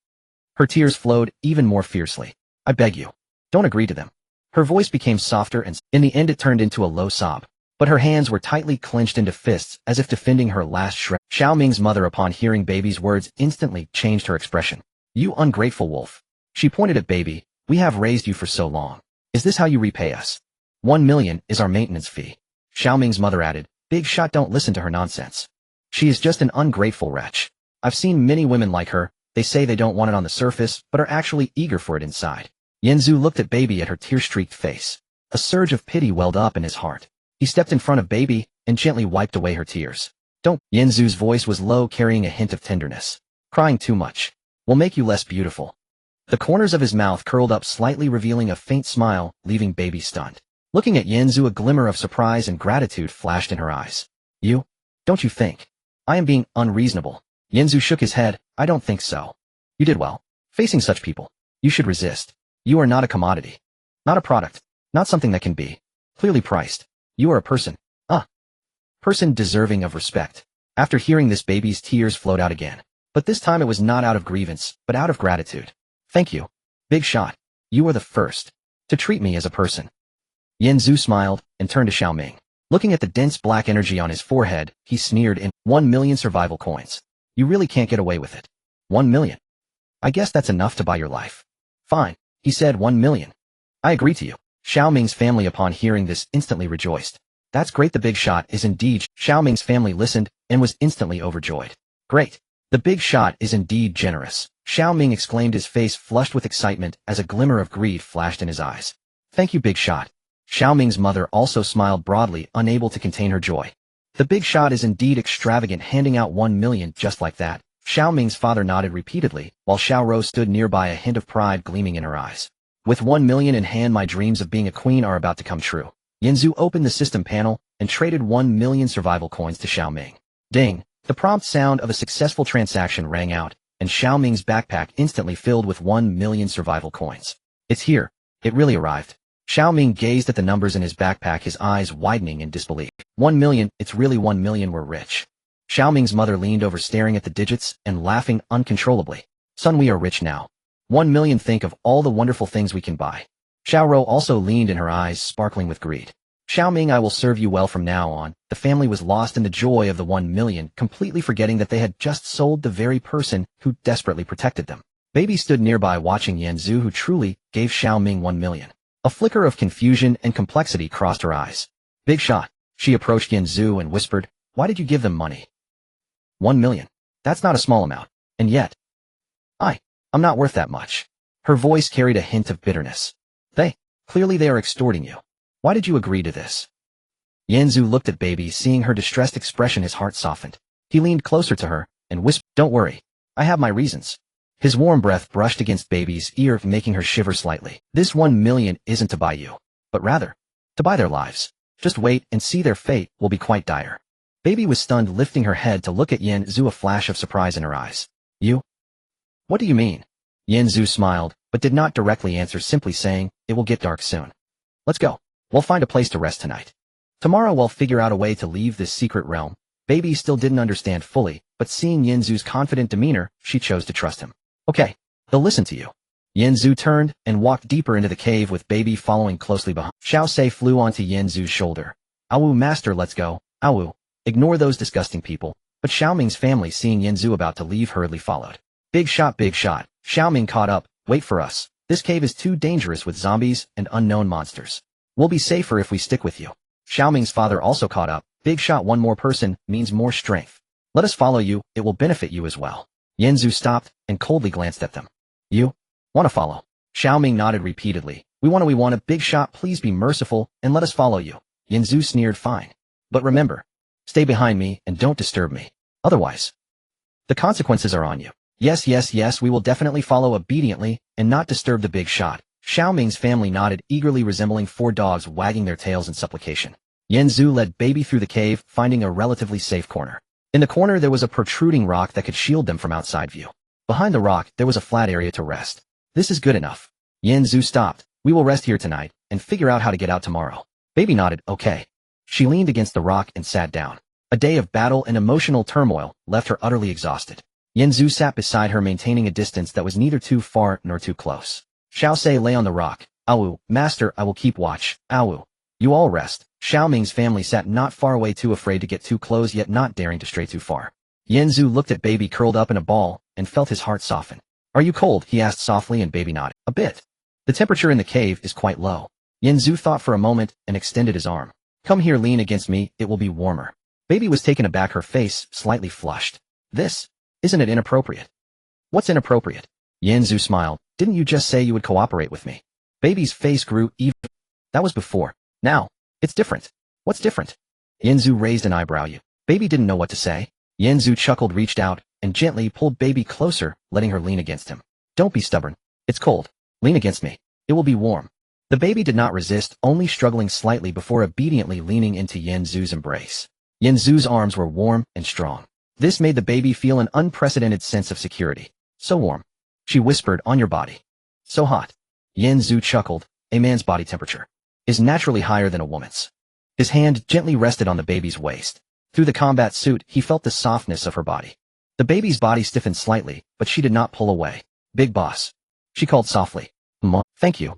Her tears flowed even more fiercely. I beg you, don't agree to them. Her voice became softer and in the end it turned into a low sob, but her hands were tightly clenched into fists as if defending her last shred. Xiao Ming's mother, upon hearing Baby's words, instantly changed her expression. You ungrateful wolf. She pointed at Baby. We have raised you for so long. Is this how you repay us? 1 million is our maintenance fee. Xiao Ming's mother added. Big shot, don't listen to her nonsense. She is just an ungrateful wretch. I've seen many women like her. They say they don't want it on the surface, but are actually eager for it inside. Yanzu looked at Baby at her tear-streaked face. A surge of pity welled up in his heart. He stepped in front of Baby and gently wiped away her tears. Don't. Yanzu's voice was low, carrying a hint of tenderness. Crying too much will make you less beautiful. The corners of his mouth curled up slightly, revealing a faint smile, leaving Baby stunned. Looking at Yanzu, a glimmer of surprise and gratitude flashed in her eyes. Don't you think I am being unreasonable? Yanzu shook his head. I don't think so. You did well. Facing such people, you should resist. You are not a commodity, not a product, not something that can be clearly priced. You are a person, person deserving of respect. After hearing this, Baby's tears flowed out again, but this time it was not out of grievance, but out of gratitude. Thank you, Big Shot. You are the first to treat me as a person. Yanzu smiled and turned to Xiao Ming. Looking at the dense black energy on his forehead, he sneered. In 1 million survival coins. You really can't get away with it. 1 million. I guess that's enough to buy your life. Fine, he said. 1 million. I agree to you. Xiao Ming's family, upon hearing this, instantly rejoiced. That's great. The Big Shot is indeed. Xiao Ming's family listened and was instantly overjoyed. Great. The Big Shot is indeed generous. Xiao Ming exclaimed, his face flushed with excitement as a glimmer of greed flashed in his eyes. Thank you, Big Shot. Xiao Ming's mother also smiled broadly, unable to contain her joy. The Big Shot is indeed extravagant, handing out 1 million just like that. Xiao Ming's father nodded repeatedly, while Xiaorou stood nearby, a hint of pride gleaming in her eyes. With 1 million in hand, my dreams of being a queen are about to come true. Yanzu opened the system panel and traded 1 million survival coins to Xiao Ming. Ding! The prompt sound of a successful transaction rang out, and Xiao Ming's backpack instantly filled with 1 million survival coins. It's here. It really arrived. Xiao Ming gazed at the numbers in his backpack, his eyes widening in disbelief. 1 million, it's really 1 million, we're rich. Xiao Ming's mother leaned over, staring at the digits and laughing uncontrollably. Son, we are rich now. 1 million, think of all the wonderful things we can buy. Xiaorou also leaned in, her eyes sparkling with greed. Xiao Ming, I will serve you well from now on. The family was lost in the joy of the 1 million, completely forgetting that they had just sold the very person who desperately protected them. Baby stood nearby watching Yanzu, who truly gave Xiao Ming 1 million. A flicker of confusion and complexity crossed her eyes. Big Shot. She approached Yanzu and whispered, why did you give them money? 1 million. That's not a small amount. And yet, I'm not worth that much. Her voice carried a hint of bitterness. Clearly they are extorting you. Why did you agree to this? Yanzu looked at Baby. Seeing her distressed expression, his heart softened. He leaned closer to her and whispered, don't worry. I have my reasons. His warm breath brushed against Baby's ear, making her shiver slightly. This 1 million isn't to buy you, but rather to buy their lives. Just wait and see, their fate will be quite dire. Baby was stunned, lifting her head to look at Yanzu, a flash of surprise in her eyes. You? What do you mean? Yanzu smiled, but did not directly answer, simply saying, it will get dark soon. Let's go. We'll find a place to rest tonight. Tomorrow we'll figure out a way to leave this secret realm. Baby still didn't understand fully, but seeing Yanzu's confident demeanor, she chose to trust him. Okay, they'll listen to you. Yanzu turned and walked deeper into the cave, with Baby following closely behind. Xiao Se flew onto Yanzu's shoulder. Awu, master, let's go. Awu, ignore those disgusting people. But Xiao Ming's family, seeing Yanzu about to leave, hurriedly followed. Big Shot, Big Shot. Xiao Ming caught up. Wait for us. This cave is too dangerous with zombies and unknown monsters. We'll be safer if we stick with you. Xiao Ming's father also caught up. Big shot, one more person means more strength. Let us follow you, it will benefit you as well. Yanzu stopped and coldly glanced at them. You? Want to follow? Xiaoming nodded repeatedly. We want a big shot, please be merciful and let us follow you. Yanzu sneered, fine. But remember, stay behind me and don't disturb me. Otherwise, the consequences are on you. Yes, we will definitely follow obediently and not disturb the big shot. Xiaoming's family nodded eagerly, resembling 4 dogs wagging their tails in supplication. Yanzu led Baby through the cave, finding a relatively safe corner. In the corner there was a protruding rock that could shield them from outside view. Behind the rock there was a flat area to rest. This is good enough. Yanzu stopped. We will rest here tonight and figure out how to get out tomorrow. Baby nodded, okay. She leaned against the rock and sat down. A day of battle and emotional turmoil left her utterly exhausted. Yanzu sat beside her, maintaining a distance that was neither too far nor too close. Xiaosei lay on the rock. Awu, master, I will keep watch. Awu. You all rest. Xiaoming's family sat not far away, too afraid to get too close yet not daring to stray too far. Yanzu looked at Baby curled up in a ball and felt his heart soften. Are you cold? He asked softly, and Baby nodded. A bit. The temperature in the cave is quite low. Yanzu thought for a moment and extended his arm. Come here, lean against me, it will be warmer. Baby was taken aback, her face slightly flushed. Isn't it inappropriate? What's inappropriate? Yanzu smiled. Didn't you just say you would cooperate with me? Baby's face grew even. That was before. Now, it's different. What's different? Yanzu raised an eyebrow. Baby didn't know what to say. Yanzu chuckled, reached out, and gently pulled Baby closer, letting her lean against him. Don't be stubborn. It's cold. Lean against me. It will be warm. The baby did not resist, only struggling slightly before obediently leaning into Yanzu's embrace. Yanzu's arms were warm and strong. This made the baby feel an unprecedented sense of security. So warm. She whispered, on your body. So hot. Yanzu chuckled. A man's body temperature is naturally higher than a woman's. His hand gently rested on the baby's waist. Through the combat suit, he felt the softness of her body. The baby's body stiffened slightly, but she did not pull away. Big boss. She called softly. Thank you.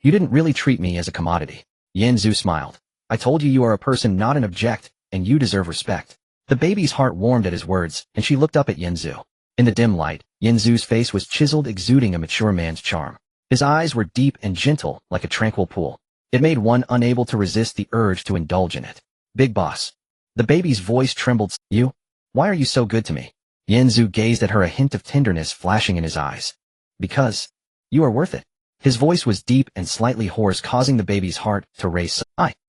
You didn't really treat me as a commodity. Yanzu smiled. I told you you are a person, not an object, and you deserve respect. The baby's heart warmed at his words, and she looked up at Yanzu. In the dim light, Yanzu's face was chiseled, exuding a mature man's charm. His eyes were deep and gentle, like a tranquil pool. It made one unable to resist the urge to indulge in it. Big boss. The baby's voice trembled. You? Why are you so good to me? Yanzu gazed at her, a hint of tenderness flashing in his eyes. Because you are worth it. His voice was deep and slightly hoarse, causing the baby's heart to race.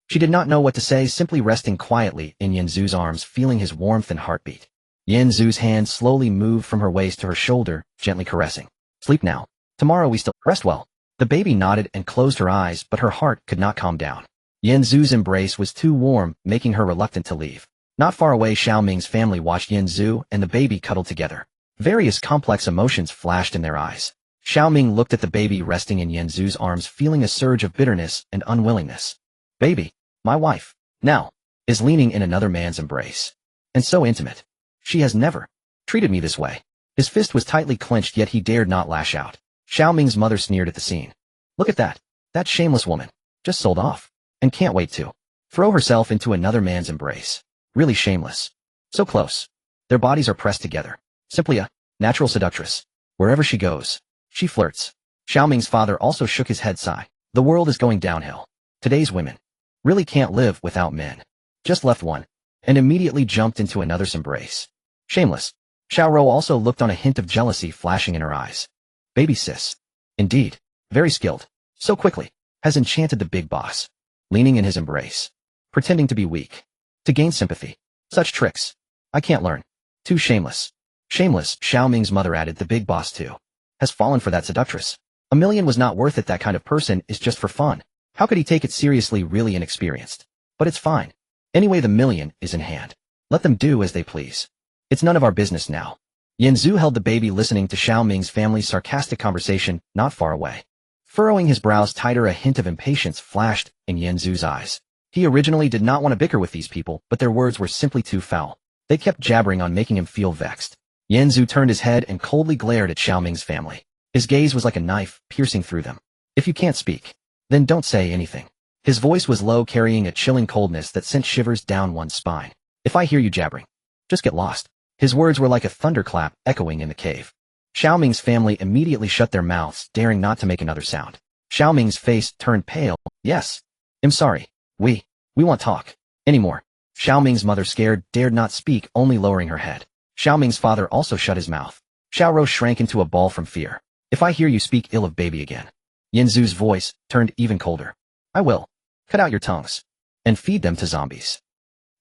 She did not know what to say, simply resting quietly in Yanzu's arms, feeling his warmth and heartbeat. Yanzu's hand slowly moved from her waist to her shoulder, gently caressing. Sleep now. Tomorrow we still rest well. The baby nodded and closed her eyes, but her heart could not calm down. Yanzu's embrace was too warm, making her reluctant to leave. Not far away, Xiaoming's family watched Yanzu and the baby cuddle together. Various complex emotions flashed in their eyes. Xiaoming looked at the baby resting in Yanzu's arms, feeling a surge of bitterness and unwillingness. Baby, my wife, now, is leaning in another man's embrace. And so intimate. She has never treated me this way. His fist was tightly clenched, yet he dared not lash out. Xiaoming's mother sneered at the scene. Look at that. That shameless woman. Just sold off. And can't wait to throw herself into another man's embrace. Really shameless. So close. Their bodies are pressed together. Simply a natural seductress. Wherever she goes, she flirts. Xiaoming's father also shook his head, sigh. The world is going downhill. Today's women really can't live without men. Just left one, and immediately jumped into another's embrace. Shameless. Xiaoro also looked on, a hint of jealousy flashing in her eyes. Baby sis. Indeed. Very skilled. So quickly. Has enchanted the big boss. Leaning in his embrace. Pretending to be weak. To gain sympathy. Such tricks. I can't learn. Too shameless. Shameless, Xiaoming's mother added. The big boss too has fallen for that seductress. $1 million was not worth it. That kind of person is just for fun. How could he take it seriously? Really inexperienced. But it's fine. Anyway, the $1 million is in hand. Let them do as they please. It's none of our business now. Yanzu held the baby, listening to Xiaoming's family's sarcastic conversation not far away. Furrowing his brows tighter, a hint of impatience flashed in Yanzu's eyes. He originally did not want to bicker with these people, but their words were simply too foul. They kept jabbering on, making him feel vexed. Yanzu turned his head and coldly glared at Xiaoming's family. His gaze was like a knife, piercing through them. If you can't speak, then don't say anything. His voice was low, carrying a chilling coldness that sent shivers down one's spine. If I hear you jabbering, just get lost. His words were like a thunderclap echoing in the cave. Xiaoming's family immediately shut their mouths, daring not to make another sound. Xiaoming's face turned pale. Yes. I'm sorry. We want talk. Anymore. Xiaoming's mother, scared, dared not speak, only lowering her head. Xiaoming's father also shut his mouth. Xiaoro shrank into a ball from fear. If I hear you speak ill of baby again. Yanzu's voice turned even colder. I will. Cut out your tongues. And feed them to zombies.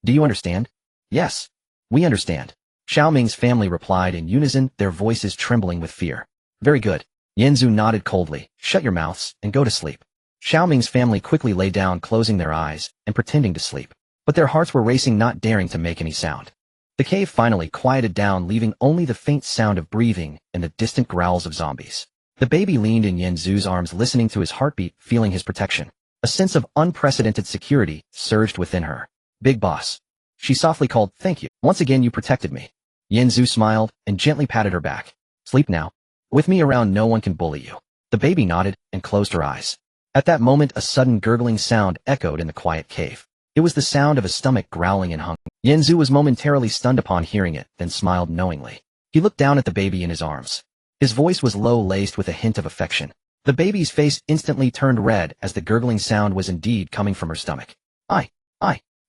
Do you understand? Yes. We understand. Xiaoming's family replied in unison, their voices trembling with fear. Very good. Yanzu nodded coldly. Shut your mouths and go to sleep. Xiaoming's family quickly lay down, closing their eyes and pretending to sleep. But their hearts were racing, not daring to make any sound. The cave finally quieted down, leaving only the faint sound of breathing and the distant growls of zombies. The baby leaned in Yanzu's arms, listening to his heartbeat, feeling his protection. A sense of unprecedented security surged within her. Big boss. She softly called, thank you. Once again you protected me. Yanzu smiled and gently patted her back. Sleep now. With me around, no one can bully you. The baby nodded and closed her eyes. At that moment, a sudden gurgling sound echoed in the quiet cave. It was the sound of a stomach growling in hunger. Yanzu was momentarily stunned upon hearing it, then smiled knowingly. He looked down at the baby in his arms. His voice was low, laced with a hint of affection. The baby's face instantly turned red as the gurgling sound was indeed coming from her stomach. I.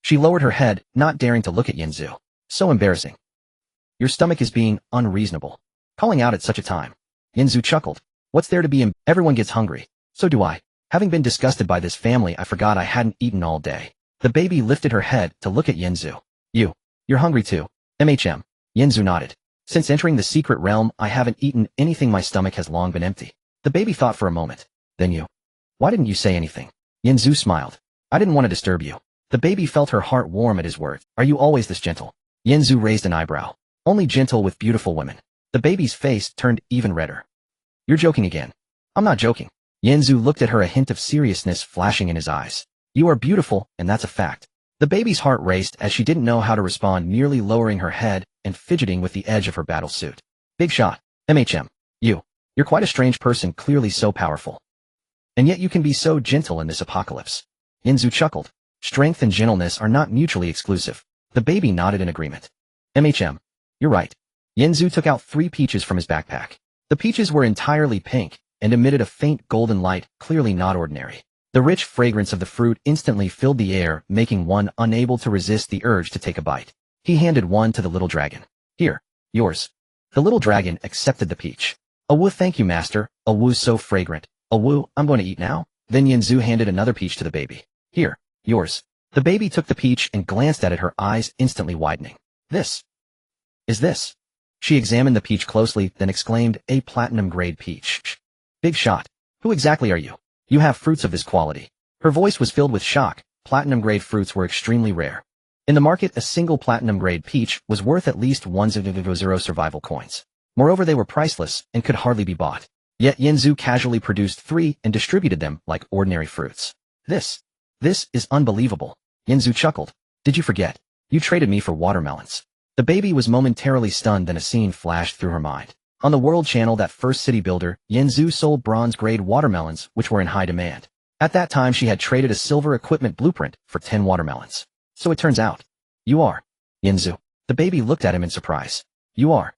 She lowered her head, not daring to look at Yanzu. So embarrassing. Your stomach is being unreasonable. Calling out at such a time. Yanzu chuckled. What's there to be Everyone gets hungry. So do I. Having been disgusted by this family, I forgot I hadn't eaten all day. The baby lifted her head to look at Yanzu. You're hungry too. Yanzu nodded. Since entering the secret realm, I haven't eaten anything. My stomach has long been empty. The baby thought for a moment. Then you. Why didn't you say anything? Yanzu smiled. I didn't want to disturb you. The baby felt her heart warm at his words. Are you always this gentle? Yanzu raised an eyebrow. Only gentle with beautiful women. The baby's face turned even redder. You're joking again. I'm not joking. Yanzu looked at her, a hint of seriousness flashing in his eyes. You are beautiful, and that's a fact. The baby's heart raced as she didn't know how to respond, merely lowering her head and fidgeting with the edge of her battle suit. Big shot. You're quite a strange person, clearly so powerful. And yet you can be so gentle in this apocalypse. Yanzu chuckled. Strength and gentleness are not mutually exclusive. The baby nodded in agreement. You're right. Yanzu took out 3 peaches from his backpack. The peaches were entirely pink and emitted a faint golden light, clearly not ordinary. The rich fragrance of the fruit instantly filled the air, making one unable to resist the urge to take a bite. He handed one to the little dragon. Here, yours. The little dragon accepted the peach. Awoo, thank you, master. Awoo, so fragrant. Awoo, I'm going to eat now. Then Yanzu handed another peach to the baby. Here, yours. The baby took the peach and glanced at it, her eyes instantly widening. This. Is this? She examined the peach closely, then exclaimed, a platinum-grade peach. Big shot. Who exactly are you? You have fruits of this quality. Her voice was filled with shock. Platinum-grade fruits were extremely rare. In the market, a single platinum-grade peach was worth at least 1,000 survival coins. Moreover, they were priceless and could hardly be bought. Yet Yanzu casually produced 3 and distributed them like ordinary fruits. This is unbelievable. Yanzu chuckled. Did you forget? You traded me for watermelons. The baby was momentarily stunned, then a scene flashed through her mind. On the World Channel, that first city builder, Yanzu sold bronze-grade watermelons, which were in high demand. At that time, she had traded a silver equipment blueprint for 10 watermelons. So it turns out, you are Yanzu. The baby looked at him in surprise. You are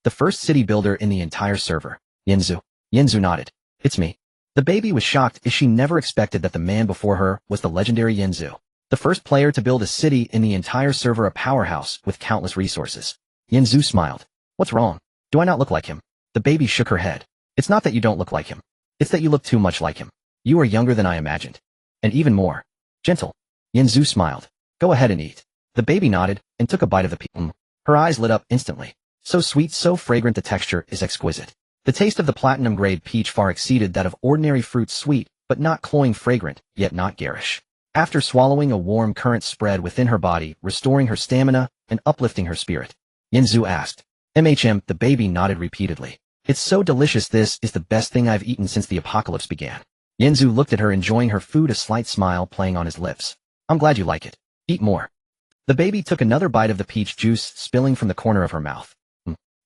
the first city builder in the entire server. Yanzu nodded. It's me. The baby was shocked, as she never expected that the man before her was the legendary Yanzu, the first player to build a city in the entire server, a powerhouse with countless resources. Yanzu smiled. What's wrong? Do I not look like him? The baby shook her head. It's not that you don't look like him. It's that you look too much like him. You are younger than I imagined. And even more gentle. Yanzu smiled. Go ahead and eat. The baby nodded and took a bite of the peach. Her eyes lit up instantly. So sweet, so fragrant, the texture is exquisite. The taste of the platinum-grade peach far exceeded that of ordinary fruit, sweet, but not cloying, fragrant, yet not garish. After swallowing, a warm current spread within her body, restoring her stamina and uplifting her spirit. Yanzu asked. The baby nodded repeatedly. It's so delicious. This is the best thing I've eaten since the apocalypse began. Yanzu looked at her, enjoying her food, a slight smile playing on his lips. I'm glad you like it. Eat more. The baby took another bite of the peach juice, spilling from the corner of her mouth.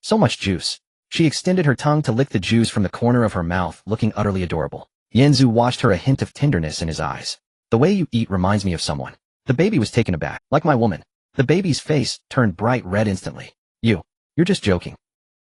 So much juice. She extended her tongue to lick the juice from the corner of her mouth, looking utterly adorable. Yanzu watched her, a hint of tenderness in his eyes. The way you eat reminds me of someone. The baby was taken aback. Like my woman. The baby's face turned bright red instantly. You're just joking.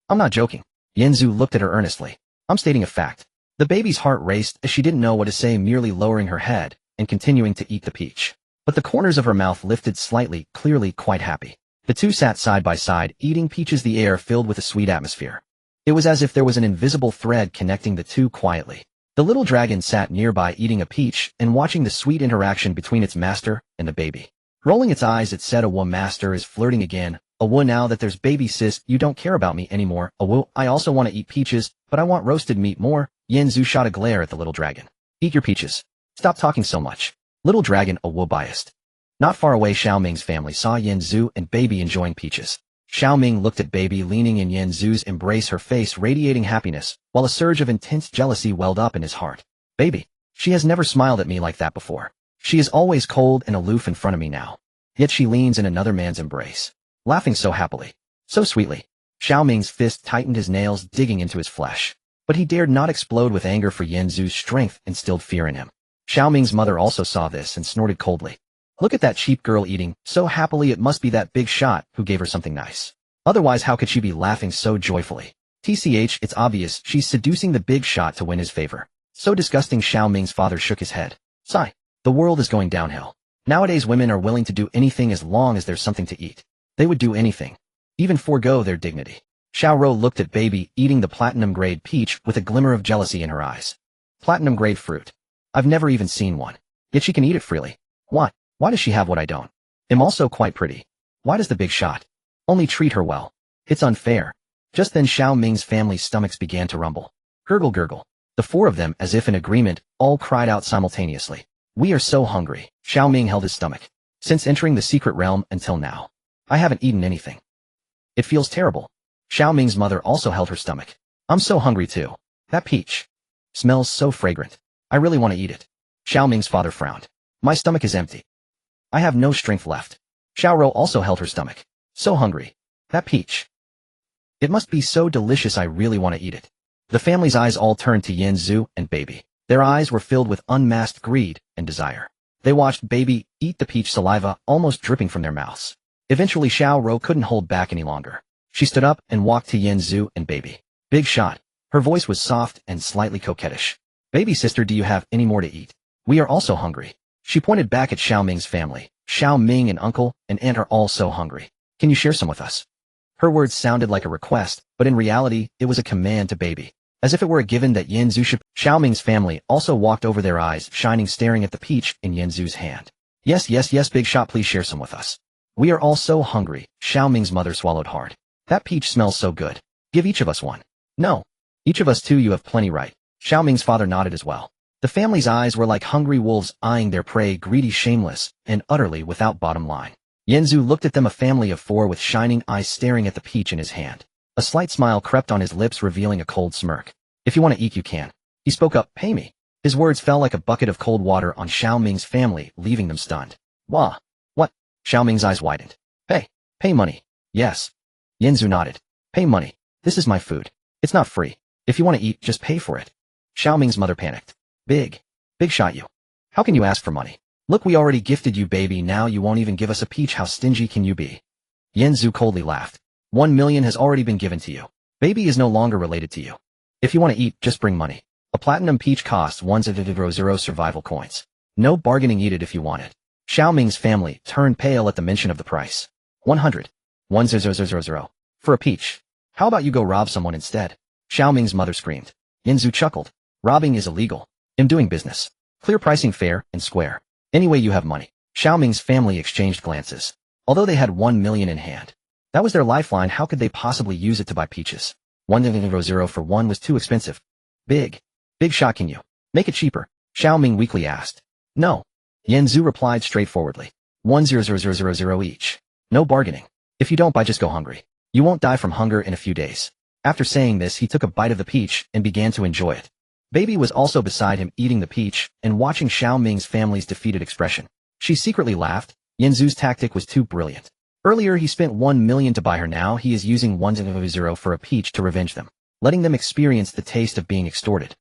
I'm not joking. Yanzu looked at her earnestly. I'm stating a fact. The baby's heart raced as she didn't know what to say, merely lowering her head and continuing to eat the peach. but the corners of her mouth lifted slightly, clearly quite happy. The two sat side by side, eating peaches, the air filled with a sweet atmosphere. It was as if there was an invisible thread connecting the two quietly. The little dragon sat nearby eating a peach and watching the sweet interaction between its master and the baby. Rolling its eyes, it said, "Aww, master is flirting again. Aww, now that there's baby sis, you don't care about me anymore. Aww, I also want to eat peaches, but I want roasted meat more." Yanzu shot a glare at the little dragon. "Eat your peaches. Stop talking so much." Little dragon, aww, biased. Not far away, Xiaoming's family saw Yanzu and baby enjoying peaches. Xiaoming looked at baby leaning in Yanzu's embrace, her face radiating happiness, while a surge of intense jealousy welled up in his heart. Baby. She has never smiled at me like that before. She is always cold and aloof in front of me now. Yet she leans in another man's embrace, laughing so happily, so sweetly. Xiaoming's fist tightened, his nails digging into his flesh. But he dared not explode with anger, for Yanzu's strength instilled fear in him. Xiaoming's mother also saw this and snorted coldly. Look at that cheap girl eating so happily. It must be that big shot who gave her something nice. Otherwise, how could she be laughing so joyfully? TCH, it's obvious she's seducing the big shot to win his favor. So disgusting. Xiaoming's father shook his head. Sigh. The world is going downhill. Nowadays women are willing to do anything as long as there's something to eat. They would do anything, even forego their dignity. Xiaoro looked at baby eating the platinum-grade peach with a glimmer of jealousy in her eyes. Platinum-grade fruit. I've never even seen one. Yet she can eat it freely. What? Why does she have what I don't? Am also quite pretty. Why does the big shot only treat her well? It's unfair. Just then Xiaoming's family's stomachs began to rumble. Gurgle, gurgle. The four of them, as if in agreement, all cried out simultaneously. "We are so hungry." Xiaoming held his stomach. "Since entering the secret realm until now, I haven't eaten anything. It feels terrible." Xiaoming's mother also held her stomach. "I'm so hungry too. That peach smells so fragrant. I really want to eat it." Xiaoming's father frowned. "My stomach is empty. I have no strength left." Xiaoro also held her stomach. "So hungry. That peach. It must be so delicious. I really want to eat it." The family's eyes all turned to Yanzu and baby. Their eyes were filled with unmasked greed and desire. They watched baby eat the peach, saliva almost dripping from their mouths. Eventually Xiaoro couldn't hold back any longer. She stood up and walked to Yanzu and baby. "Big shot." Her voice was soft and slightly coquettish. "Baby sister, do you have any more to eat? We are also hungry." She pointed back at Xiaoming's family. "Xiaoming and uncle and aunt are all so hungry. Can you share some with us?" Her words sounded like a request, but in reality, it was a command to baby. As if it were a given that Yanzu should. Xiaoming's family also walked over, their eyes shining, staring at the peach in Yanzu's hand. Yes, big shot, please share some with us. We are all so hungry." Xiaoming's mother swallowed hard. "That peach smells so good. Give each of us one." "No. Each of us too, you have plenty, right?" Xiaoming's father nodded as well. The family's eyes were like hungry wolves eyeing their prey, greedy, shameless, and utterly without bottom line. Yanzu looked at them, a family of four with shining eyes staring at the peach in his hand. A slight smile crept on his lips, revealing a cold smirk. "If you want to eat, you can." He spoke up. "Pay me." His words fell like a bucket of cold water on Xiaoming's family, leaving them stunned. "Wah. What?" Xiaoming's eyes widened. Pay money." "Yes." Yanzu nodded. "Pay money. This is my food. It's not free. If you want to eat, just pay for it." Xiaoming's mother panicked. Big shot, you. How can you ask for money? Look, we already gifted you, baby. Now you won't even give us a peach. How stingy can you be?" Yanzu coldly laughed. 1 million has already been given to you. Baby is no longer related to you. If you want to eat, just bring money. A platinum peach costs 100 survival coins. No bargaining, eat it if you want it. Xiaoming's family turned pale at the mention of the price. 100. 10000. For a peach. How about you go rob someone instead? Xiaoming's mother screamed. Yanzu chuckled. Robbing is illegal. I'm doing business. Clear pricing, fair and square. Anyway, you have money. Xiaoming's family exchanged glances. Although they had 1 million in hand, that was their lifeline. How could they possibly use it to buy peaches? 100 for one was too expensive. Big shot, can you make it cheaper? Xiaoming weakly asked. No. Yanzu replied straightforwardly. 100 each. No bargaining. If you don't buy, just go hungry. You won't die from hunger in a few days. After saying this, he took a bite of the peach and began to enjoy it. Baby was also beside him, eating the peach and watching Xiaoming's family's defeated expression. She secretly laughed. Yanzu's tactic was too brilliant. Earlier he spent 1 million to buy her. Now he is using 100 for a peach to revenge them, letting them experience the taste of being extorted.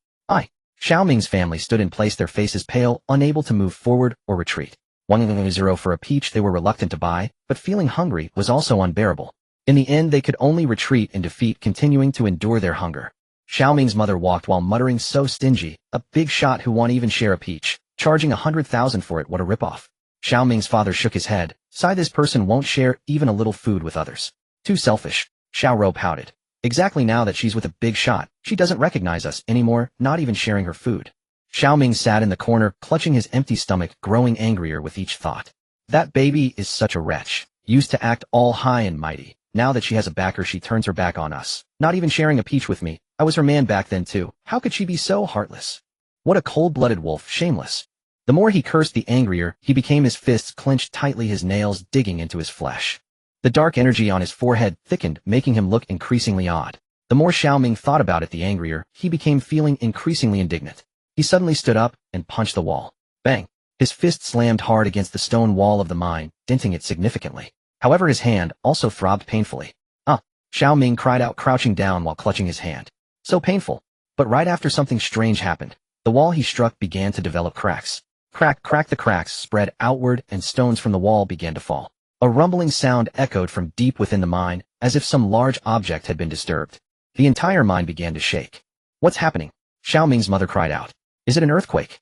Xiaoming's family stood in place, their faces pale, unable to move forward or retreat. 100 for a peach they were reluctant to buy, but feeling hungry was also unbearable. In the end, they could only retreat in defeat, continuing to endure their hunger. Xiaoming's mother walked while muttering, so stingy, a big shot who won't even share a peach, charging 100,000 for it, what a ripoff. Xiao Ming's father shook his head. Sigh, this person won't share even a little food with others. Too selfish. Xiao Rou pouted. Exactly, now that she's with a big shot, she doesn't recognize us anymore, not even sharing her food. Xiao Ming sat in the corner, clutching his empty stomach, growing angrier with each thought. That baby is such a wretch. Used to act all high and mighty. Now that she has a backer, she turns her back on us. Not even sharing a peach with me. I was her man back then too. How could she be so heartless? What a cold-blooded wolf, shameless. The more he cursed, the angrier he became, his fists clenched tightly, his nails digging into his flesh. The dark energy on his forehead thickened, making him look increasingly odd. The more Xiao Ming thought about it, the angrier he became, feeling increasingly indignant. He suddenly stood up and punched the wall. Bang! His fist slammed hard against the stone wall of the mine, denting it significantly. However, his hand also throbbed painfully. Xiao Ming cried out, crouching down while clutching his hand. So painful. But right after, something strange happened. The wall he struck began to develop cracks. Crack, crack, the cracks spread outward and stones from the wall began to fall. A rumbling sound echoed from deep within the mine, as if some large object had been disturbed. The entire mine began to shake. What's happening? Xiao Ming's mother cried out. Is it an earthquake?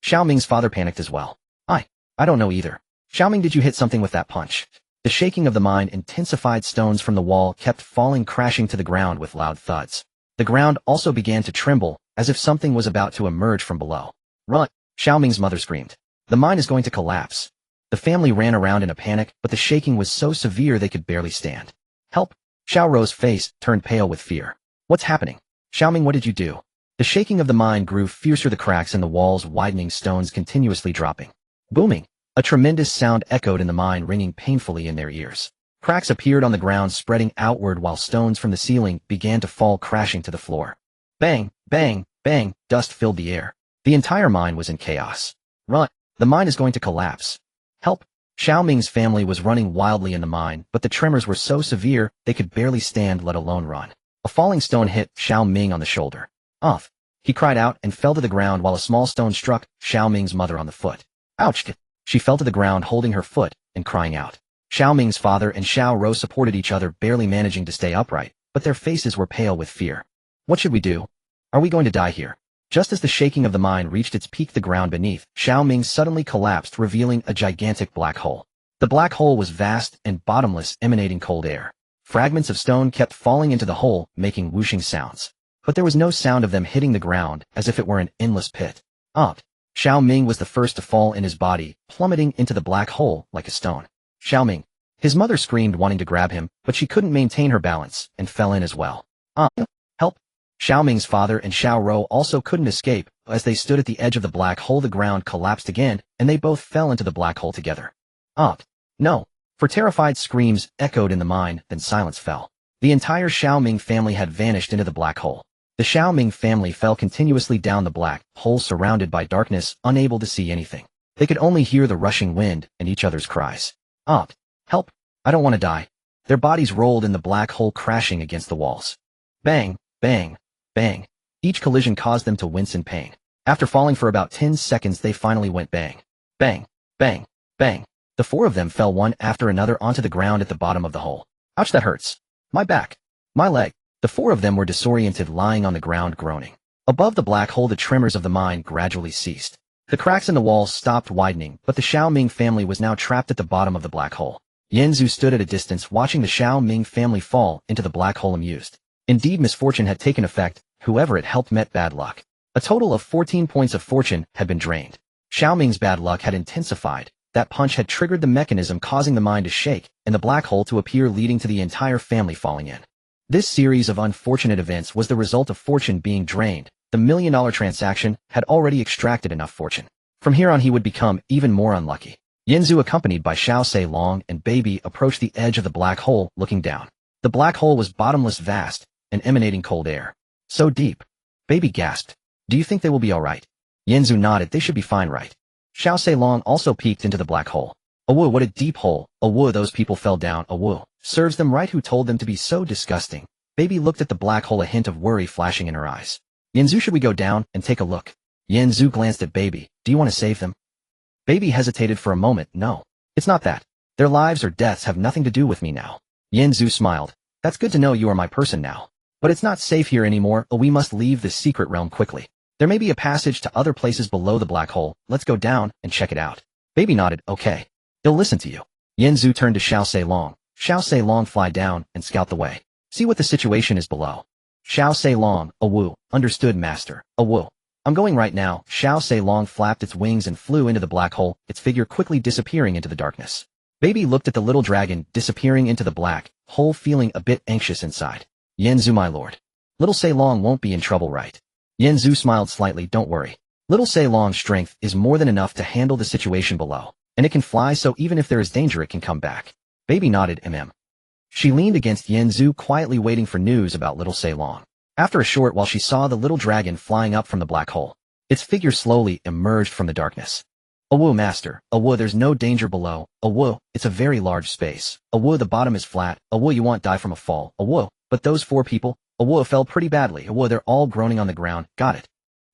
Xiao Ming's father panicked as well. I don't know either. Xiao Ming, did you hit something with that punch? The shaking of the mine intensified. Stones from the wall kept falling, crashing to the ground with loud thuds. The ground also began to tremble, as if something was about to emerge from below. Run! Xiao Ming's mother screamed. The mine is going to collapse. The family ran around in a panic, but the shaking was so severe they could barely stand. Help! Xiao Rou's face turned pale with fear. What's happening? Xiao Ming, what did you do? The shaking of the mine grew fiercer, the cracks in the walls widening, stones continuously dropping. Booming! A tremendous sound echoed in the mine, ringing painfully in their ears. Cracks appeared on the ground, spreading outward, while stones from the ceiling began to fall, crashing to the floor. Bang! Bang! Bang! Dust filled the air. The entire mine was in chaos. Run! The mine is going to collapse. Help! Xiao Ming's family was running wildly in the mine, but the tremors were so severe they could barely stand, let alone run. A falling stone hit Xiao Ming on the shoulder. Off! He cried out and fell to the ground, while a small stone struck Xiao Ming's mother on the foot. Ouch! She fell to the ground, holding her foot and crying out. Xiao Ming's father and Xiao Rou supported each other, barely managing to stay upright, but their faces were pale with fear. What should we do? Are we going to die here? Just as the shaking of the mine reached its peak, the ground beneath Xiao Ming suddenly collapsed, revealing a gigantic black hole. The black hole was vast and bottomless, emanating cold air. Fragments of stone kept falling into the hole, making whooshing sounds. But there was no sound of them hitting the ground, as if it were an endless pit. Xiao Ming was the first to fall in, his body plummeting into the black hole like a stone. Xiao Ming! His mother screamed, wanting to grab him, but she couldn't maintain her balance and fell in as well. Help! Xiao Ming's father and Xiao Rou also couldn't escape. As they stood at the edge of the black hole, the ground collapsed again, and they both fell into the black hole together. No! For terrified screams echoed in the mine, then silence fell. The entire Xiao Ming family had vanished into the black hole. The Xiao Ming family fell continuously down the black hole, surrounded by darkness, unable to see anything. They could only hear the rushing wind and each other's cries. Help! I don't want to die. Their bodies rolled in the black hole, crashing against the walls. Bang! Bang! Bang! Each collision caused them to wince in pain. After falling for about 10 seconds, they finally went bang! Bang! Bang! Bang! The four of them fell one after another onto the ground at the bottom of the hole. Ouch, that hurts. My back. My leg. The four of them were disoriented, lying on the ground, groaning. Above the black hole, the tremors of the mine gradually ceased. The cracks in the walls stopped widening, but the Xiao Ming family was now trapped at the bottom of the black hole. Yanzu stood at a distance, watching the Xiao Ming family fall into the black hole, amused. Indeed, misfortune had taken effect. Whoever it helped met bad luck. A total of 14 points of fortune had been drained. Xiao Ming's bad luck had intensified. That punch had triggered the mechanism causing the mine to shake and the black hole to appear, leading to the entire family falling in. This series of unfortunate events was the result of fortune being drained. The $1 million transaction had already extracted enough fortune. From here on, he would become even more unlucky. Yanzu, accompanied by Xiao Sei Long and Baby, approached the edge of the black hole, looking down. The black hole was bottomless, vast, and emanating cold air. So deep. Baby gasped. Do you think they will be all right? Yanzu nodded. They should be fine, right? Xiao Sei Long also peeked into the black hole. Whoa, what a deep hole. Whoa, those people fell down. Whoa. Serves them right. Who told them to be so disgusting? Baby looked at the black hole, a hint of worry flashing in her eyes. Yanzu, should we go down and take a look? Yanzu glanced at Baby. Do you want to save them? Baby hesitated for a moment. No. It's not that. Their lives or deaths have nothing to do with me now. Yanzu smiled. That's good to know you are my person now. But it's not safe here anymore. We must leave this secret realm quickly. There may be a passage to other places below the black hole. Let's go down and check it out. Baby nodded, okay. He'll listen to you. Yanzu turned to Xiao Sei Long. Xiao Sei Long, fly down and scout the way. See what the situation is below. Xiao Sei Long, awoo, understood master, awoo. I'm going right now. Xiao Sei Long flapped its wings and flew into the black hole, its figure quickly disappearing into the darkness. Baby looked at the little dragon disappearing into the black hole, feeling a bit anxious inside. Yanzu, my lord. Little Sei Long won't be in trouble, right? Yanzu smiled slightly, don't worry. Little Sei Long's strength is more than enough to handle the situation below, and it can fly, so even if there is danger it can come back. Baby nodded, She leaned against Yanzu, quietly waiting for news about Little Sei Long. After a short while she saw the little dragon flying up from the black hole. Its figure slowly emerged from the darkness. Awoo, master. Awoo, there's no danger below. Awoo, it's a very large space. Awoo, the bottom is flat. Awoo, you won't die from a fall. Awoo, but those 4 people. Awoo, fell pretty badly. Awoo, they're all groaning on the ground. Got it.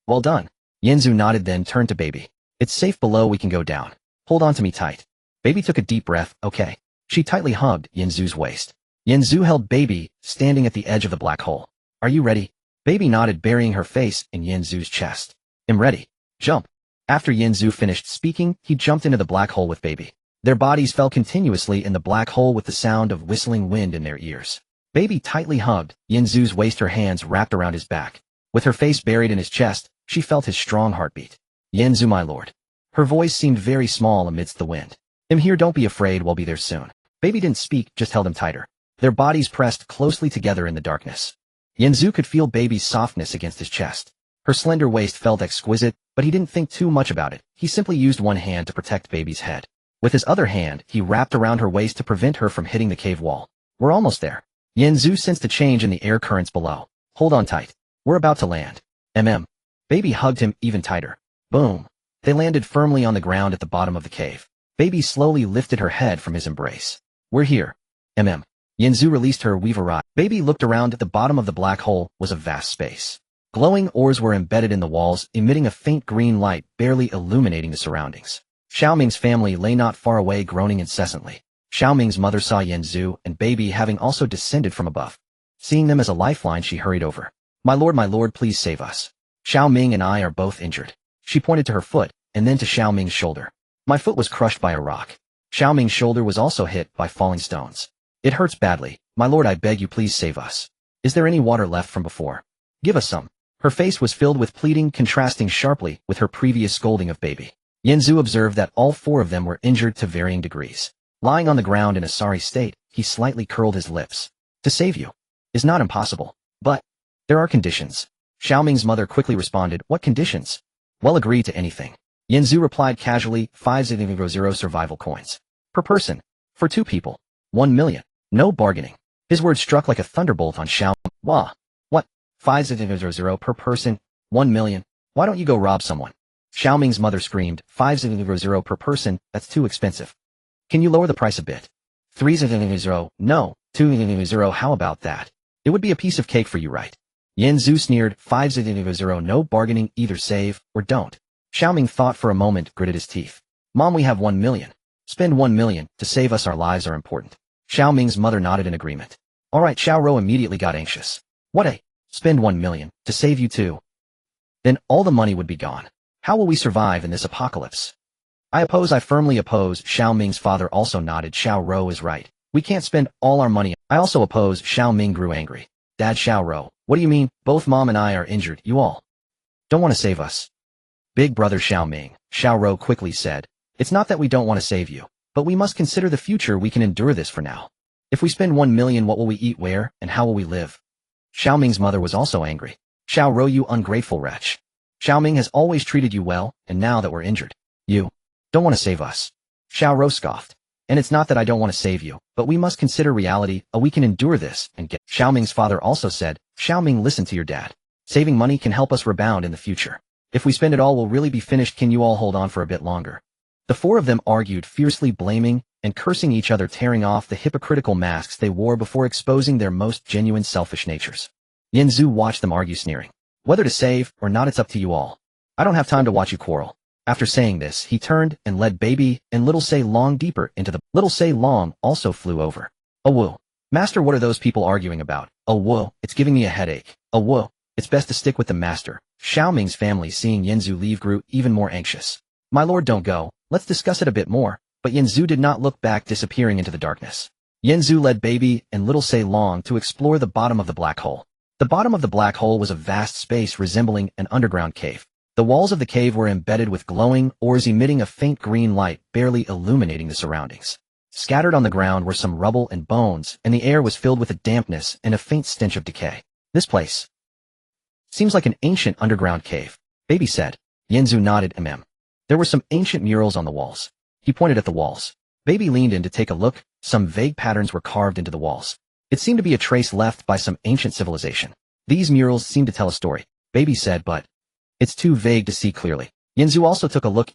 Well done. Yanzu nodded, then turned to Baby. It's safe below, we can go down. Hold on to me tight. Baby took a deep breath, okay. She tightly hugged Yanzu's waist. Yanzu held Baby, standing at the edge of the black hole. Are you ready? Baby nodded, burying her face in Yanzu's chest. I'm ready. Jump. After Yanzu finished speaking, he jumped into the black hole with Baby. Their bodies fell continuously in the black hole with the sound of whistling wind in their ears. Baby tightly hugged Yanzu's waist, her hands wrapped around his back. With her face buried in his chest, she felt his strong heartbeat. Yanzu, my lord. Her voice seemed very small amidst the wind. I'm here, don't be afraid, we'll be there soon. Baby didn't speak, just held him tighter. Their bodies pressed closely together in the darkness. Yanzu could feel Baby's softness against his chest. Her slender waist felt exquisite, but he didn't think too much about it. He simply used one hand to protect Baby's head. With his other hand, he wrapped around her waist to prevent her from hitting the cave wall. We're almost there. Yanzu sensed a change in the air currents below. Hold on tight. We're about to land. Baby hugged him even tighter. Boom. They landed firmly on the ground at the bottom of the cave. Baby slowly lifted her head from his embrace. We're here. Yanzu released her, we've arrived. Baby looked around. At the bottom of the black hole was a vast space. Glowing ores were embedded in the walls, emitting a faint green light, barely illuminating the surroundings. Xiaoming's family lay not far away, groaning incessantly. Xiaoming's mother saw Yanzu and Baby having also descended from above. Seeing them as a lifeline, she hurried over. My lord, please save us. Xiaoming and I are both injured. She pointed to her foot, and then to Xiaoming's shoulder. My foot was crushed by a rock. Xiaoming's shoulder was also hit by falling stones. It hurts badly. My lord, I beg you, please save us. Is there any water left from before? Give us some. Her face was filled with pleading, contrasting sharply with her previous scolding of Baby. Yanzu observed that all 4 of them were injured to varying degrees. Lying on the ground in a sorry state, he slightly curled his lips. To save you is not impossible, but there are conditions. Xiaoming's mother quickly responded, what conditions? Well, agree to anything. Yanzu replied casually, 500 survival coins. Per person. For 2 people. 1 million. No bargaining. His words struck like a thunderbolt on Xiao. Wah. What? 500 per person? 1 million. Why don't you go rob someone? Xiaoming's mother screamed, 500 per person, that's too expensive. Can you lower the price a bit? 300, no, 200, how about that? It would be a piece of cake for you, right? Yanzu sneered, 500, no bargaining, either save or don't. Xiaoming thought for a moment, gritted his teeth. Mom, we have 1 million. Spend 1 million, to save us, our lives are important. Xiaoming's mother nodded in agreement. Alright, Xiao Rou immediately got anxious. What a? Spend 1 million, to save you too. Then all the money would be gone. How will we survive in this apocalypse? I firmly oppose, Xiaoming's father also nodded. Xiao Rou is right. We can't spend all our money. I also oppose. Xiaoming grew angry. Dad, Xiao Rou, what do you mean? Both Mom and I are injured, you all don't want to save us. Big brother Xiaoming, Xiao Rou quickly said. It's not that we don't want to save you, but we must consider the future. We can endure this for now. If we spend 1 million, what will we eat, where, and how will we live? Xiaoming's mother was also angry. Xiao Rou, you ungrateful wretch. Xiaoming has always treated you well, and now that we're injured, you don't want to save us. Xiao Rou scoffed. And it's not that I don't want to save you, but we must consider reality. We can endure this and get. Xiaoming's father also said, Xiaoming, listen to your dad. Saving money can help us rebound in the future. If we spend it all, we'll really be finished. Can you all hold on for a bit longer? The 4 of them argued, fiercely blaming and cursing each other, tearing off the hypocritical masks they wore before exposing their most genuine selfish natures. Yanzu watched them argue, sneering. Whether to save or not, it's up to you all. I don't have time to watch you quarrel. After saying this, he turned and led Baby and Little Sei Long deeper into the. Little Sei Long also flew over. Oh whoa. Master, what are those people arguing about? Oh whoa, it's giving me a headache. Oh whoa, it's best to stick with the master. Xiaoming's family, seeing Yanzu leave, grew even more anxious. My lord, don't go. Let's discuss it a bit more, but Yanzu did not look back, disappearing into the darkness. Yanzu led Baby and Little Say Long to explore the bottom of the black hole. The bottom of the black hole was a vast space resembling an underground cave. The walls of the cave were embedded with glowing ores emitting a faint green light, barely illuminating the surroundings. Scattered on the ground were some rubble and bones, and the air was filled with a dampness and a faint stench of decay. This place seems like an ancient underground cave, Baby said. Yanzu nodded. There were some ancient murals on the walls. He pointed at the walls. Baby leaned in to take a look. Some vague patterns were carved into the walls. It seemed to be a trace left by some ancient civilization. These murals seemed to tell a story, Baby said, but it's too vague to see clearly. Yanzu also took a look.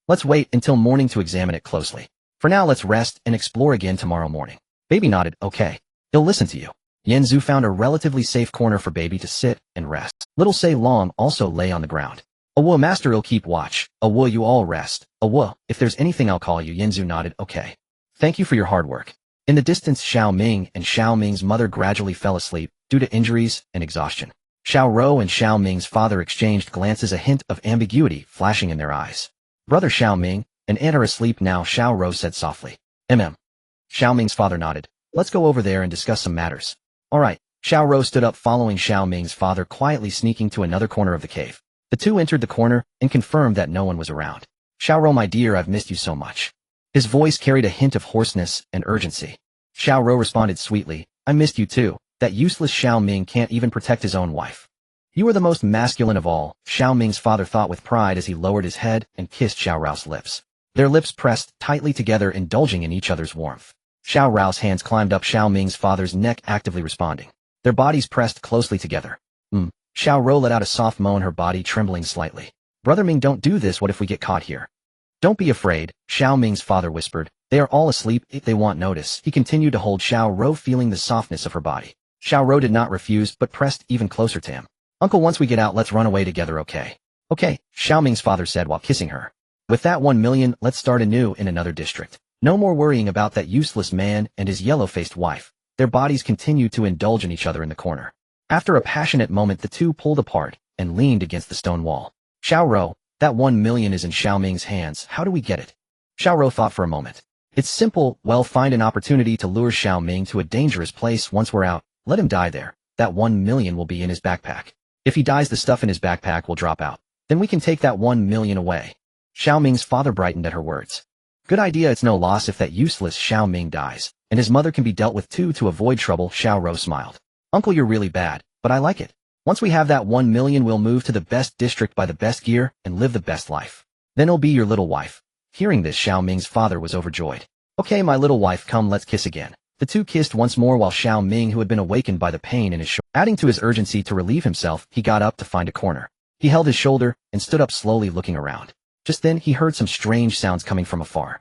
Let's wait until morning to examine it closely. For now, let's rest and explore again tomorrow morning. Baby nodded. Okay. He'll listen to you. Yanzu found a relatively safe corner for Baby to sit and rest. Little Say Long also lay on the ground. Awo, master, I'll keep watch. Awo, you all rest. Awo, if there's anything I'll call you. Yanzu nodded. Okay. Thank you for your hard work. In the distance, Xiao Ming and Xiao Ming's mother gradually fell asleep due to injuries and exhaustion. Xiao Rou and Xiao Ming's father exchanged glances, a hint of ambiguity flashing in their eyes. Brother Xiao Ming and aunt are asleep now, Xiao Rou said softly. Xiao Ming's father nodded. Let's go over there and discuss some matters. All right. Xiao Rou stood up, following Xiao Ming's father, quietly sneaking to another corner of the cave. The two entered the corner and confirmed that no one was around. Xiao Rou, my dear, I've missed you so much. His voice carried a hint of hoarseness and urgency. Xiao Rou responded sweetly, I missed you too. That useless Xiao Ming can't even protect his own wife. You are the most masculine of all, Xiao Ming's father thought with pride as he lowered his head and kissed Xiao Rou's lips. Their lips pressed tightly together, indulging in each other's warmth. Xiao Rou's hands climbed up Xiao Ming's father's neck, actively responding. Their bodies pressed closely together. Xiao Rou let out a soft moan, her body trembling slightly. Brother Ming, don't do this. What if we get caught here? Don't be afraid, Xiao Ming's father whispered. They are all asleep. If they won't notice. He continued to hold Xiao Rou, feeling the softness of her body. Xiao Rou did not refuse, but pressed even closer to him. Uncle, once we get out, let's run away together, okay? Okay, Xiao Ming's father said while kissing her. With that 1 million, let's start anew in another district. No more worrying about that useless man and his yellow-faced wife. Their bodies continued to indulge in each other in the corner. After a passionate moment, the two pulled apart and leaned against the stone wall. Xiao Rou, that 1 million is in Xiao Ming's hands. How do we get it? Xiao Rou thought for a moment. It's simple. Well, find an opportunity to lure Xiao Ming to a dangerous place. Once we're out, let him die there. That 1 million will be in his backpack. If he dies, the stuff in his backpack will drop out. Then we can take that 1 million away. Xiao Ming's father brightened at her words. Good idea. It's no loss if that useless Xiao Ming dies, and his mother can be dealt with too. To avoid trouble, Xiao Rou smiled. Uncle, you're really bad, but I like it. Once we have that 1 million, we'll move to the best district, buy the best gear, and live the best life. Then it'll be your little wife. Hearing this, Xiao Ming's father was overjoyed. Okay, my little wife, come, let's kiss again. The two kissed once more while Xiao Ming, who had been awakened by the pain in his shoulder, adding to his urgency to relieve himself, he got up to find a corner. He held his shoulder and stood up, slowly looking around. Just then, he heard some strange sounds coming from afar.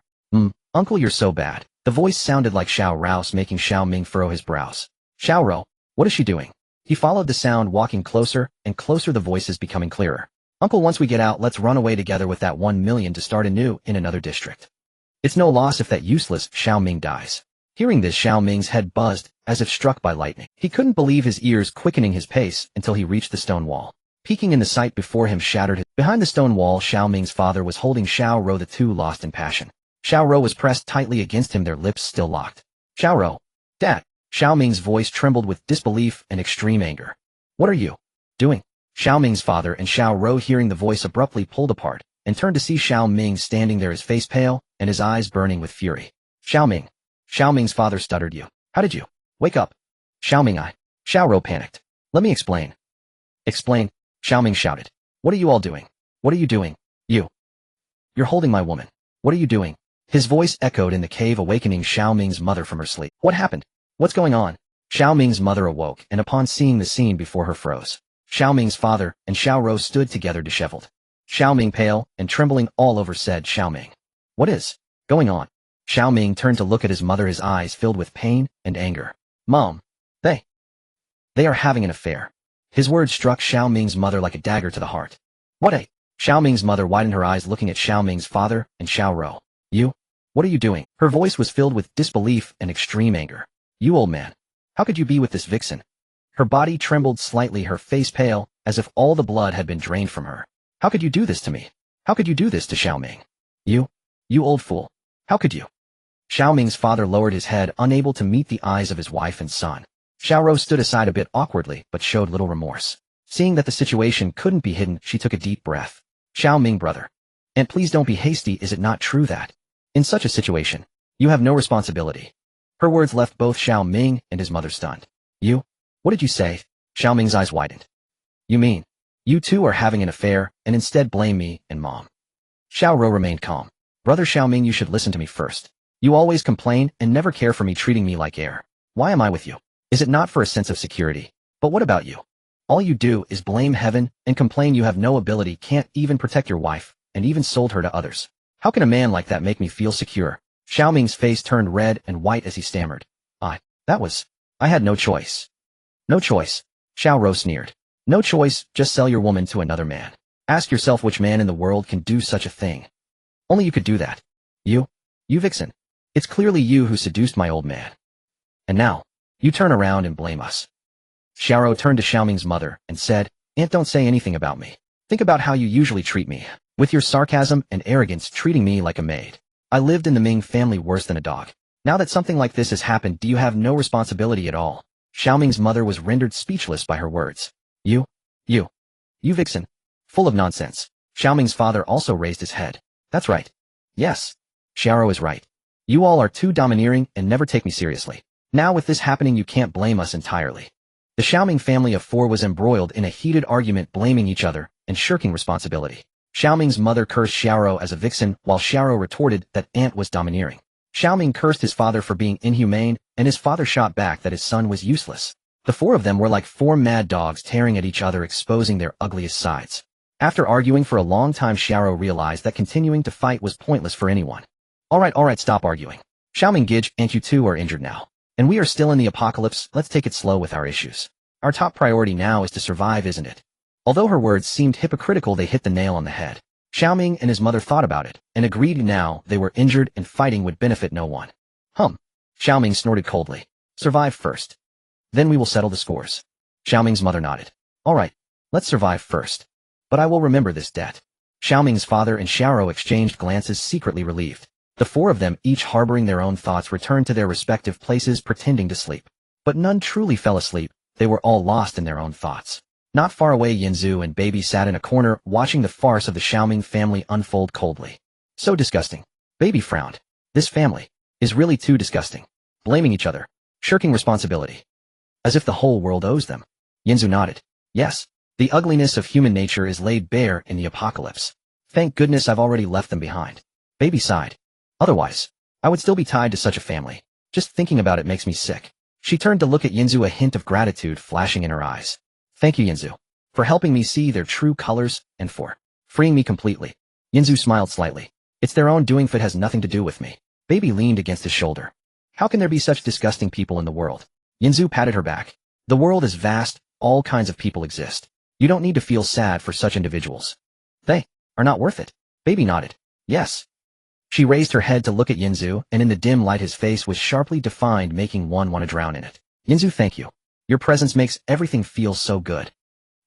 Uncle, you're so bad. The voice sounded like Xiao Rou's, making Xiao Ming furrow his brows. Xiao Rou, what is she doing? He followed the sound, walking closer and closer, the voices becoming clearer. Uncle, once we get out, let's run away together with that 1 million to start anew in another district. It's no loss if that useless Xiao Ming dies. Hearing this, Xiao Ming's head buzzed, as if struck by lightning. He couldn't believe his ears, quickening his pace until he reached the stone wall. Peeking in, the sight before him shattered his. Behind the stone wall, Xiao Ming's father was holding Xiao Rou, the two lost in passion. Xiao Rou was pressed tightly against him, their lips still locked. Xiao Rou. Dad. Xiao Ming's voice trembled with disbelief and extreme anger. What are you doing? Xiao Ming's father and Xiao Rou, hearing the voice, abruptly pulled apart and turned to see Xiao Ming standing there, his face pale and his eyes burning with fury. Xiao Ming. Xiao Ming's father stuttered. You. How did you wake up? Xiao Ming, Xiao Rou panicked. Let me explain. Explain, Xiao Ming shouted. What are you all doing? What are you doing? You're holding my woman. What are you doing? His voice echoed in the cave, awakening Xiao Ming's mother from her sleep. What happened? What's going on? Xiao Ming's mother awoke, and upon seeing the scene before her, froze. Xiao Ming's father and Xiao Rou stood together, disheveled. Xiao Ming, pale and trembling all over, said, Xiao Ming. What is going on? Xiao Ming turned to look at his mother, his eyes filled with pain and anger. Mom. They are having an affair. His words struck Xiao Ming's mother like a dagger to the heart. What? Xiao Ming's mother widened her eyes, looking at Xiao Ming's father and Xiao Rou. You? What are you doing? Her voice was filled with disbelief and extreme anger. You old man. How could you be with this vixen? Her body trembled slightly, her face pale, as if all the blood had been drained from her. How could you do this to me? How could you do this to Xiao Ming? You old fool. How could you? Xiao Ming's father lowered his head, unable to meet the eyes of his wife and son. Xiaoro stood aside a bit awkwardly, but showed little remorse. Seeing that the situation couldn't be hidden, she took a deep breath. Xiao Ming, brother. And please don't be hasty, is it not true that, in such a situation, you have no responsibility? Her words left both Xiao Ming and his mother stunned. You? What did you say? Xiao Ming's eyes widened. You mean, you two are having an affair, and instead blame me and mom? Xiaoro remained calm. Brother Xiao Ming, you should listen to me first. You always complain and never care for me, treating me like air. Why am I with you? Is it not for a sense of security? But what about you? All you do is blame heaven and complain you have no ability, can't even protect your wife, and even sold her to others. How can a man like that make me feel secure? Xiao Ming's face turned red and white as he stammered. I had no choice. No choice. Xiaoro sneered. No choice, just sell your woman to another man. Ask yourself which man in the world can do such a thing. Only you could do that. You vixen. It's clearly you who seduced my old man. And now, you turn around and blame us. Xiaoro turned to Xiao Ming's mother and said, Aunt, don't say anything about me. Think about how you usually treat me, with your sarcasm and arrogance, treating me like a maid. I lived in the Ming family worse than a dog. Now that something like this has happened, do you have no responsibility at all? Xiao Ming's mother was rendered speechless by her words. You vixen. Full of nonsense. Xiao Ming's father also raised his head. That's right. Yes. Xiaoro is right. You all are too domineering and never take me seriously. Now with this happening, you can't blame us entirely. The Xiao Ming family of four was embroiled in a heated argument, blaming each other and shirking responsibility. Xiao Ming's mother cursed Xiaoro as a vixen, while Xiaoro retorted that Aunt was domineering. Xiao Ming cursed his father for being inhumane, and his father shot back that his son was useless. The four of them were like four mad dogs tearing at each other, exposing their ugliest sides. After arguing for a long time, Xiaoro realized that continuing to fight was pointless for anyone. All right, stop arguing. Xiao Ming, Gidge, and you two are injured now. And we are still in the apocalypse, let's take it slow with our issues. Our top priority now is to survive, isn't it? Although her words seemed hypocritical, they hit the nail on the head. Xiao Ming and his mother thought about it, and agreed now they were injured and fighting would benefit no one. Xiao Ming snorted coldly. Survive first. Then we will settle the scores. Xiao Ming's mother nodded. All right, let's survive first. But I will remember this debt. Xiao Ming's father and Xiaoro exchanged glances, secretly relieved. The four of them, each harboring their own thoughts, returned to their respective places, pretending to sleep. But none truly fell asleep, they were all lost in their own thoughts. Not far away, Yinzu and Baby sat in a corner, watching the farce of the Xiao Ming family unfold coldly. So disgusting. Baby frowned. This family is really too disgusting. Blaming each other. Shirking responsibility. As if the whole world owes them. Yinzu nodded. Yes. The ugliness of human nature is laid bare in the apocalypse. Thank goodness I've already left them behind. Baby sighed. Otherwise, I would still be tied to such a family. Just thinking about it makes me sick. She turned to look at Yinzu, a hint of gratitude flashing in her eyes. Thank you, Yinzu, for helping me see their true colors and for freeing me completely. Yinzu smiled slightly. It's their own doing, it has nothing to do with me. Baby leaned against his shoulder. How can there be such disgusting people in the world? Yinzu patted her back. The world is vast, all kinds of people exist. You don't need to feel sad for such individuals. They are not worth it. Baby nodded. Yes. She raised her head to look at Yinzu, and in the dim light his face was sharply defined, making one want to drown in it. Yinzu, thank you. Your presence makes everything feel so good.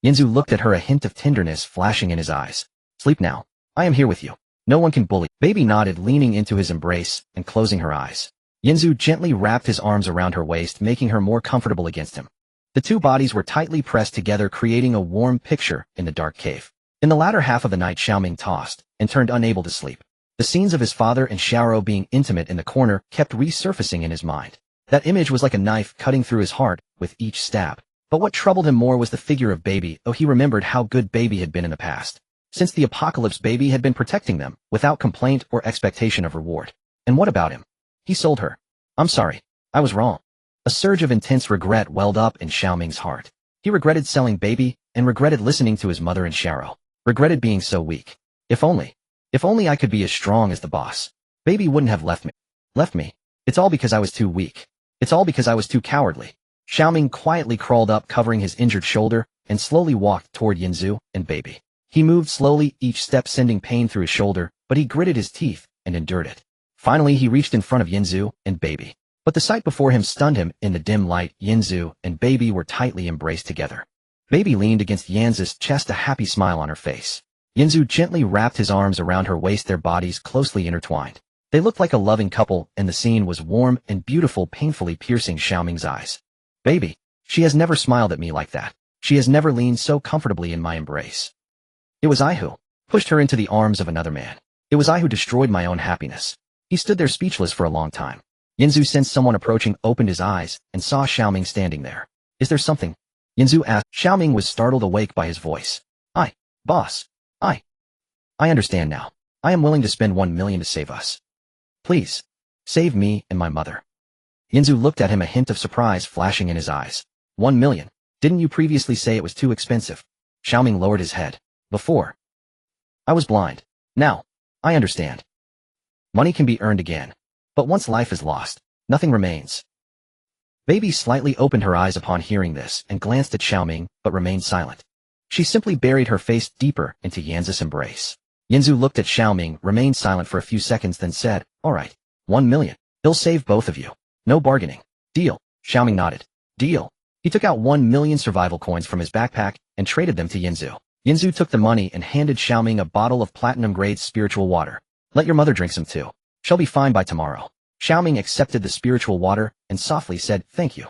Yinzu looked at her, a hint of tenderness flashing in his eyes. Sleep now. I am here with you. No one can bully. Baby nodded, leaning into his embrace and closing her eyes. Yinzu gently wrapped his arms around her waist, making her more comfortable against him. The two bodies were tightly pressed together, creating a warm picture in the dark cave. In the latter half of the night, Xiao Ming tossed and turned, unable to sleep. The scenes of his father and Xiaoro being intimate in the corner kept resurfacing in his mind. That image was like a knife cutting through his heart with each stab. But what troubled him more was the figure of Baby. Oh, he remembered how good Baby had been in the past. Since the apocalypse, Baby had been protecting them, without complaint or expectation of reward. And what about him? He sold her. I'm sorry. I was wrong. A surge of intense regret welled up in Xiao Ming's heart. He regretted selling Baby, and regretted listening to his mother and Xiaoro. Regretted being so weak. If only I could be as strong as the boss. Baby wouldn't have left me. It's all because I was too weak. It's all because I was too cowardly. Xiao Ming quietly crawled up, covering his injured shoulder, and slowly walked toward Yinzu and Baby. He moved slowly, each step sending pain through his shoulder, but he gritted his teeth and endured it. Finally, he reached in front of Yinzu and Baby. But the sight before him stunned him. In the dim light, Yinzu and Baby were tightly embraced together. Baby leaned against Yanzu's chest, a happy smile on her face. Yinzu gently wrapped his arms around her waist, their bodies closely intertwined. They looked like a loving couple, and the scene was warm and beautiful, painfully piercing Xiaoming's eyes. Baby, she has never smiled at me like that. She has never leaned so comfortably in my embrace. It was I who pushed her into the arms of another man. It was I who destroyed my own happiness. He stood there speechless for a long time. Yinzu sensed someone approaching, opened his eyes, and saw Xiaoming standing there. Is there something? Yinzu asked. Xiaoming was startled awake by his voice. Boss. I understand now. I am willing to spend 1 million to save us. Please. Save me and my mother. Yinzu looked at him, a hint of surprise flashing in his eyes. 1 million. Didn't you previously say it was too expensive? Xiaoming lowered his head. Before. I was blind. Now. I understand. Money can be earned again. But once life is lost, nothing remains. Baby slightly opened her eyes upon hearing this and glanced at Xiaoming, but remained silent. She simply buried her face deeper into Yanzi's embrace. Yinzu looked at Xiaoming, remained silent for a few seconds, then said, all right, 1 million. He'll save both of you. No bargaining. Deal. Xiaoming nodded. Deal. He took out 1 million survival coins from his backpack and traded them to Yinzu. Yinzu took the money and handed Xiaoming a bottle of platinum-grade spiritual water. Let your mother drink some too. She'll be fine by tomorrow. Xiaoming accepted the spiritual water and softly said, thank you.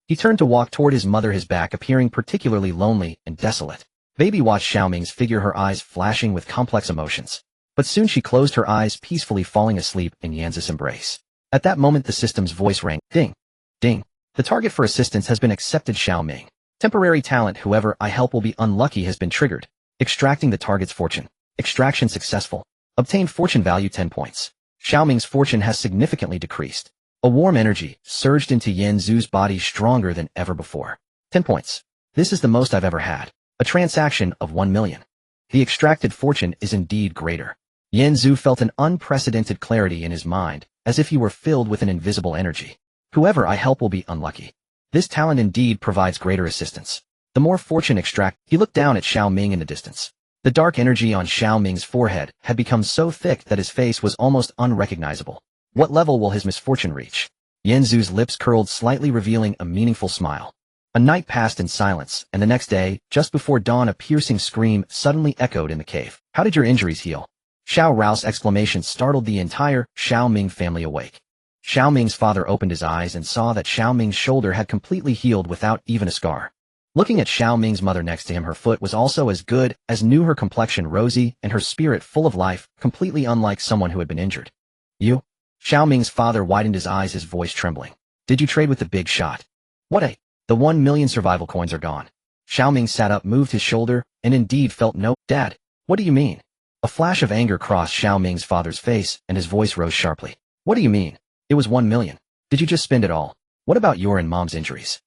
He turned to walk toward his mother, his back appearing particularly lonely and desolate. Baby watched Xiaoming's figure, her eyes flashing with complex emotions. But soon she closed her eyes, peacefully falling asleep in Yanzi's embrace. At that moment the system's voice rang. Ding. Ding. The target for assistance has been accepted, Xiaoming. Temporary talent, whoever I help will be unlucky, has been triggered. Extracting the target's fortune. Extraction successful. Obtained fortune value 10 points. Xiaoming's fortune has significantly decreased. A warm energy surged into Yanzu's body, stronger than ever before. 10 points. This is the most I've ever had. A transaction of 1 million. The extracted fortune is indeed greater. Yanzu felt an unprecedented clarity in his mind, as if he were filled with an invisible energy. Whoever I help will be unlucky. This talent indeed provides greater assistance. The more fortune extract. He looked down at Xiaoming in the distance. The dark energy on Xiaoming's forehead had become so thick that his face was almost unrecognizable. What level will his misfortune reach? Yanzu's lips curled slightly, revealing a meaningful smile. A night passed in silence, and the next day, just before dawn, a piercing scream suddenly echoed in the cave. How did your injuries heal? Xiao Rao's exclamation startled the entire Xiaoming family awake. Xiaoming's father opened his eyes and saw that Xiaoming's shoulder had completely healed without even a scar. Looking at Xiaoming's mother next to him, her foot was also as good as new, her complexion rosy and her spirit full of life, completely unlike someone who had been injured. You? Xiaoming's father widened his eyes, his voice trembling. Did you trade with the big shot? What? The 1 million survival coins are gone. Xiaoming sat up, moved his shoulder, and indeed felt no. Dad, what do you mean? A flash of anger crossed Xiaoming's father's face, and his voice rose sharply. What do you mean? It was 1 million. Did you just spend it all? What about your and Mom's injuries?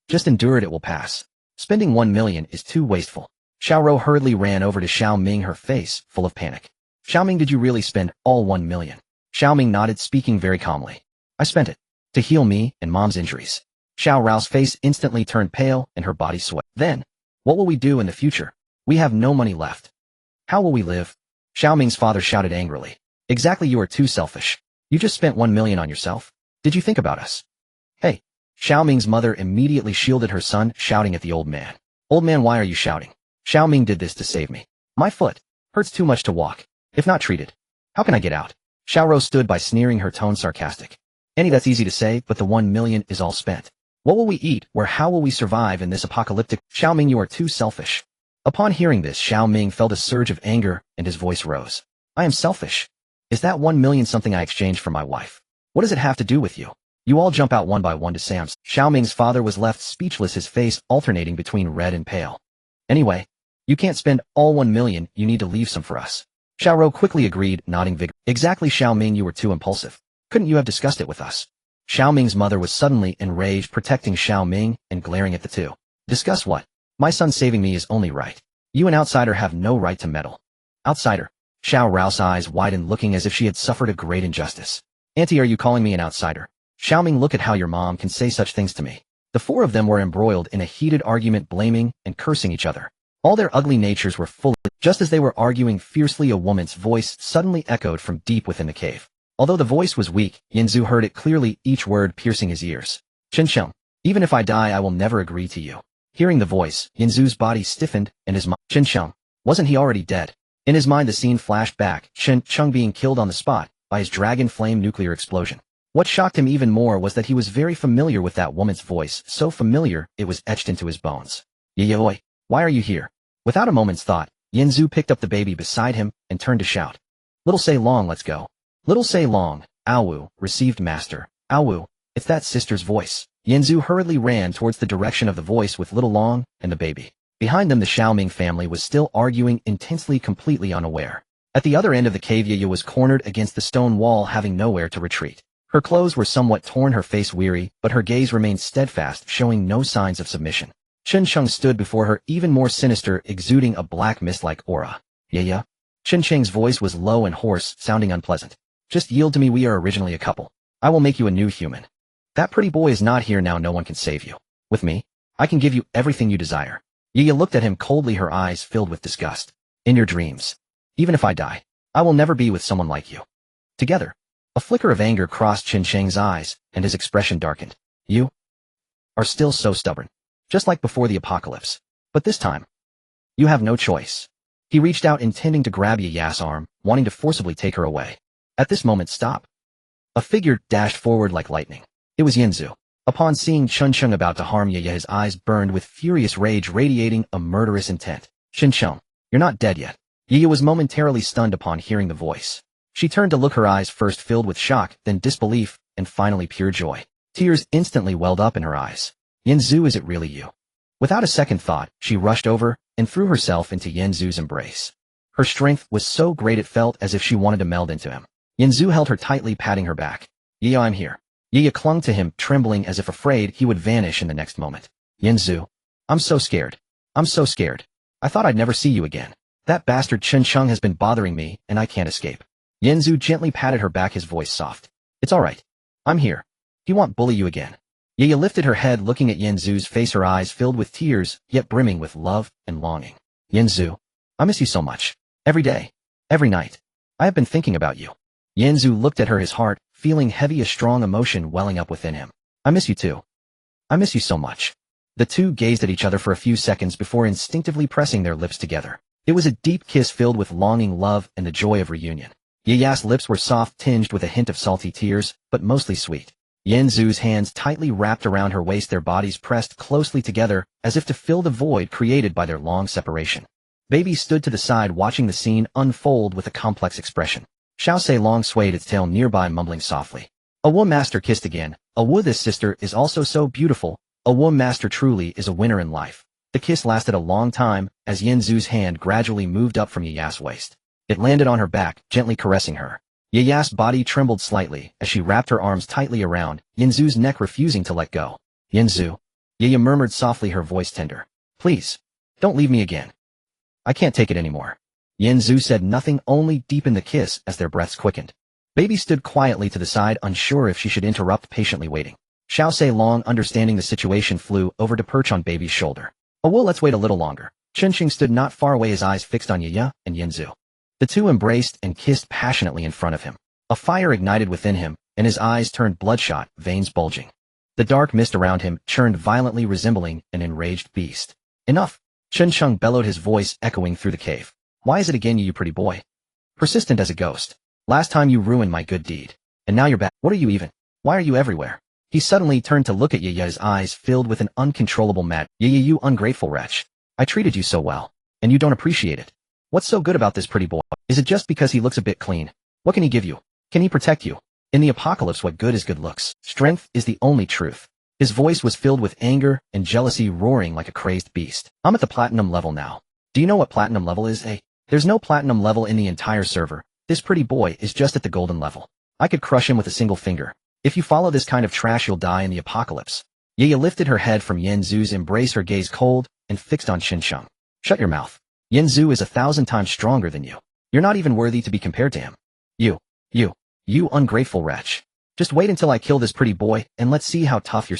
Just endure it, it will pass. Spending 1 million is too wasteful. Xiaoro hurriedly ran over to Xiaoming, her face full of panic. Xiaoming, did you really spend all 1 million? Xiaoming nodded, speaking very calmly. I spent it. To heal me and Mom's injuries. Xiao Rao's face instantly turned pale and her body sweat. Then, what will we do in the future? We have no money left. How will we live? Xiaoming's father shouted angrily. Exactly, you are too selfish. You just spent 1 million on yourself. Did you think about us? Hey. Xiaoming's mother immediately shielded her son, shouting at the old man. Old man, why are you shouting? Xiaoming did this to save me. My foot hurts too much to walk. If not treated, how can I get out? Xiaoro stood by, sneering, her tone sarcastic. Annie, that's easy to say, but the 1 million is all spent. What will we eat? Where? How will we survive in this apocalyptic? Xiaoming, you are too selfish. Upon hearing this, Xiaoming felt a surge of anger and his voice rose. I am selfish. Is that 1 million something I exchanged for my wife? What does it have to do with you? You all jump out one by one to Sam's. Xiaoming's father was left speechless, his face alternating between red and pale. Anyway, you can't spend all 1 million, you need to leave some for us. Xiaoro quickly agreed, nodding vigorously. Exactly, Xiaoming, you were too impulsive. Couldn't you have discussed it with us? Xiaoming's mother was suddenly enraged, protecting Xiaoming and glaring at the two. Discuss what? My son saving me is only right. You, an outsider, have no right to meddle. Outsider. Xiao Rao's eyes widened, looking as if she had suffered a great injustice. Auntie, are you calling me an outsider? Xiaoming, look at how your mom can say such things to me. The four of them were embroiled in a heated argument, blaming and cursing each other. All their ugly natures were full. Just as they were arguing fiercely, a woman's voice suddenly echoed from deep within the cave. Although the voice was weak, Yinzu heard it clearly, each word piercing his ears. Chincheng, even if I die, I will never agree to you. Hearing the voice, Yinzu's body stiffened, and his mind. Chincheng, wasn't he already dead? In his mind the scene flashed back, Chen Chung being killed on the spot by his dragon flame nuclear explosion. What shocked him even more was that he was very familiar with that woman's voice, so familiar it was etched into his bones. Yayoi, why are you here? Without a moment's thought, Yanzu picked up the baby beside him and turned to shout. Little Say Long, let's go. Little Say Long, Aowu, received master. Aowu, it's that sister's voice. Yanzu hurriedly ran towards the direction of the voice with Little Long and the baby. Behind them the Xiaoming family was still arguing intensely, completely unaware. At the other end of the cave Yaya was cornered against the stone wall, having nowhere to retreat. Her clothes were somewhat torn, her face weary, but her gaze remained steadfast, showing no signs of submission. Chen Cheng stood before her, even more sinister, exuding a black mist-like aura. Yaya? Chen Cheng's voice was low and hoarse, sounding unpleasant. Just yield to me, we are originally a couple. I will make you a new human. That pretty boy is not here now, no one can save you. With me, I can give you everything you desire. Yaya looked at him coldly, her eyes filled with disgust. In your dreams. Even if I die, I will never be with someone like you. Together. A flicker of anger crossed Chen Cheng's eyes, and his expression darkened. You are still so stubborn. Just like before the apocalypse. But this time, you have no choice. He reached out, intending to grab Yaya's arm, wanting to forcibly take her away. At this moment, stop. A figure dashed forward like lightning. It was Yanzu. Upon seeing Chen Cheng about to harm Yaya, his eyes burned with furious rage, radiating a murderous intent. Chen Cheng, you're not dead yet. Yaya was momentarily stunned upon hearing the voice. She turned to look, her eyes first filled with shock, then disbelief, and finally pure joy. Tears instantly welled up in her eyes. Yanzu, is it really you? Without a second thought, she rushed over and threw herself into Yanzu's embrace. Her strength was so great it felt as if she wanted to meld into him. Yanzu held her tightly, patting her back. Yaya, I'm here. Yaya clung to him, trembling as if afraid he would vanish in the next moment. Yanzu, I'm so scared. I'm so scared. I thought I'd never see you again. That bastard Chen Cheng has been bothering me, and I can't escape. Yanzu gently patted her back, his voice soft. It's all right. I'm here. He won't bully you again. Yaya lifted her head, looking at Yanzu's face, her eyes filled with tears, yet brimming with love and longing. Yanzu, I miss you so much. Every day. Every night. I have been thinking about you. Yanzu looked at her, his heart feeling heavy, a strong emotion welling up within him. I miss you too. I miss you so much. The two gazed at each other for a few seconds before instinctively pressing their lips together. It was a deep kiss filled with longing, love, and the joy of reunion. Yaya's lips were soft, tinged with a hint of salty tears, but mostly sweet. Yanzu's hands tightly wrapped around her waist, their bodies pressed closely together, as if to fill the void created by their long separation. Baby stood to the side, watching the scene unfold with a complex expression. Xiao Sei Long swayed its tail nearby, mumbling softly. Awu master kissed again. Awu, this sister is also so beautiful. Awu master truly is a winner in life. The kiss lasted a long time, as Yanzu's hand gradually moved up from Yaya's waist. It landed on her back, gently caressing her. Yaya's body trembled slightly as she wrapped her arms tightly around Yanzu's neck, refusing to let go. Yanzu. Yaya murmured softly, her voice tender. Please. Don't leave me again. I can't take it anymore. Yanzu said nothing, only deepened the kiss as their breaths quickened. Baby stood quietly to the side, unsure if she should interrupt, patiently waiting. Xiao Sei Long, understanding the situation, flew over to perch on Baby's shoulder. Oh well, let's wait a little longer. Chen Qing stood not far away, his eyes fixed on Yaya and Yanzu. The two embraced and kissed passionately in front of him. A fire ignited within him, and his eyes turned bloodshot, veins bulging. The dark mist around him churned violently, resembling an enraged beast. Enough! Chen Chung bellowed, his voice echoing through the cave. Why is it again, you pretty boy? Persistent as a ghost. Last time you ruined my good deed. And now you're back. What are you even? Why are you everywhere? He suddenly turned to look at Yaya, his eyes filled with an uncontrollable mad. Yaya, you ungrateful wretch. I treated you so well. And you don't appreciate it. What's so good about this pretty boy? Is it just because he looks a bit clean? What can he give you? Can he protect you? In the apocalypse, what good is good looks? Strength is the only truth. His voice was filled with anger and jealousy, roaring like a crazed beast. I'm at the platinum level now. Do you know what platinum level is, eh? There's no platinum level in the entire server. This pretty boy is just at the golden level. I could crush him with a single finger. If you follow this kind of trash, you'll die in the apocalypse. Yaya lifted her head from Yanzu's embrace, her gaze cold and fixed on Xinsheng. Shut your mouth. Yanzu is 1,000 times stronger than you. You're not even worthy to be compared to him. You ungrateful wretch. Just wait until I kill this pretty boy, and let's see how tough you're.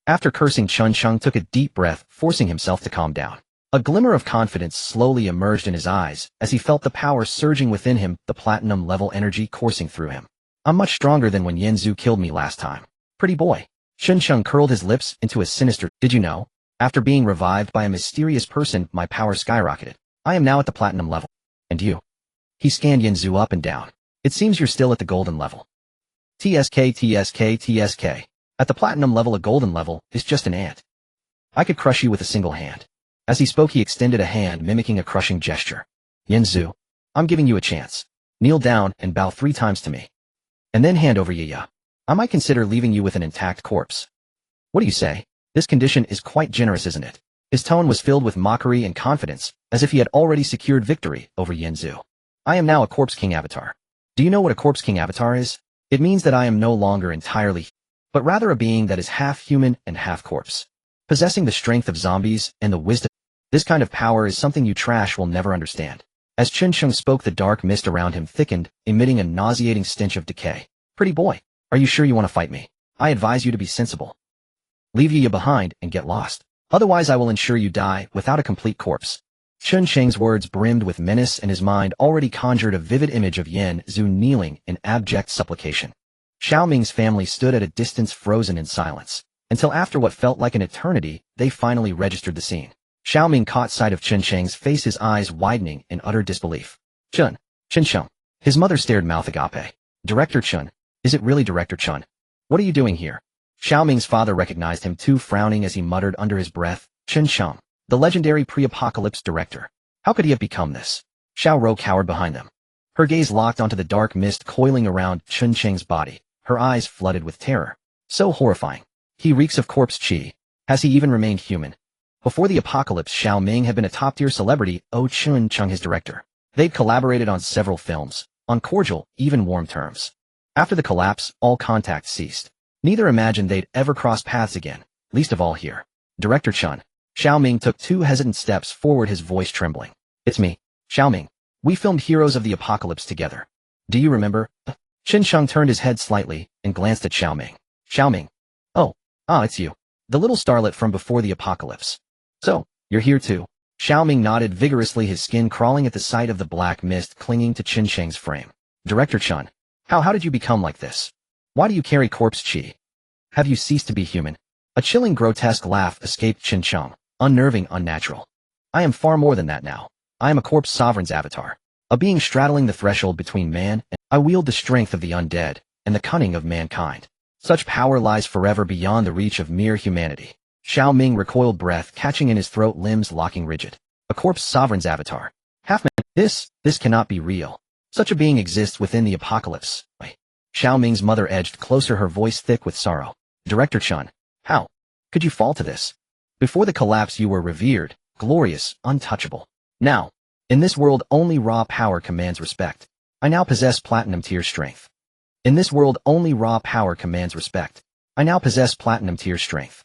After cursing, Chun Chung took a deep breath, forcing himself to calm down. A glimmer of confidence slowly emerged in his eyes as he felt the power surging within him, the platinum level energy coursing through him. I'm much stronger than when Yanzu killed me last time. Pretty boy. Chun Chung curled his lips into a sinister. Did you know? After being revived by a mysterious person, my power skyrocketed. I am now at the platinum level. And you? He scanned Yinzu up and down. It seems you're still at the golden level. TSK, TSK, TSK. At the platinum level, a golden level is just an ant. I could crush you with a single hand. As he spoke, he extended a hand, mimicking a crushing gesture. Yinzu, I'm giving you a chance. Kneel down and bow 3 times to me. And then hand over Yiya. I might consider leaving you with an intact corpse. What do you say? This condition is quite generous, isn't it? His tone was filled with mockery and confidence, as if he had already secured victory over Yinzu. I am now a Corpse King avatar. Do you know what a Corpse King avatar is? It means that I am no longer entirely, but rather a being that is half human and half corpse. Possessing the strength of zombies and the wisdom. This kind of power is something you trash will never understand. As Chunsheng spoke, the dark mist around him thickened, emitting a nauseating stench of decay. Pretty boy, are you sure you want to fight me? I advise you to be sensible. Leave Yiya behind and get lost. Otherwise I will ensure you die without a complete corpse. Chunsheng's words brimmed with menace, and his mind already conjured a vivid image of Yinzu kneeling in abject supplication. Xiaoming's family stood at a distance, frozen in silence. Until after what felt like an eternity, they finally registered the scene. Xiaoming caught sight of Chunsheng's face, his eyes widening in utter disbelief. Chunsheng. His mother stared mouth agape. Director Chun. Is it really Director Chun? What are you doing here? Xiaoming's father recognized him too, frowning as he muttered under his breath, Chunsheng, the legendary pre-apocalypse director. How could he have become this? Xiao Rou cowered behind them. Her gaze locked onto the dark mist coiling around Chunsheng's body, her eyes flooded with terror. So horrifying. He reeks of corpse qi. Has he even remained human? Before the apocalypse, Xiao Ming had been a top-tier celebrity, Chunsheng his director. They'd collaborated on several films, on cordial, even warm terms. After the collapse, all contact ceased. Neither imagined they'd ever cross paths again, least of all here. Director Chun. Xiao Ming took 2 hesitant steps forward, his voice trembling. It's me, Xiao Ming. We filmed Heroes of the Apocalypse together. Do you remember? Chunsheng turned his head slightly and glanced at Xiao Ming. Xiao Ming. Oh, it's you. The little starlet from before the apocalypse. So, you're here too. Xiao Ming nodded vigorously, his skin crawling at the sight of the black mist clinging to Chunsheng's frame. Director Chun. How did you become like this? Why do you carry corpse qi? Have you ceased to be human? A chilling, grotesque laugh escaped Chunsheng, unnerving, unnatural. I am far more than that now. I am a corpse sovereign's avatar. A being straddling the threshold between man and I wield the strength of the undead and the cunning of mankind. Such power lies forever beyond the reach of mere humanity. Xiao Ming recoiled, breath catching in his throat, limbs locking rigid. A corpse sovereign's avatar. Half-man. This cannot be real. Such a being exists within the apocalypse. Xiao Ming's mother edged closer, her voice thick with sorrow. Director Chun. How could you fall to this? Before the collapse you were revered, glorious, untouchable. Now, in this world only raw power commands respect. I now possess platinum tier strength. In this world only raw power commands respect. I now possess platinum tier strength.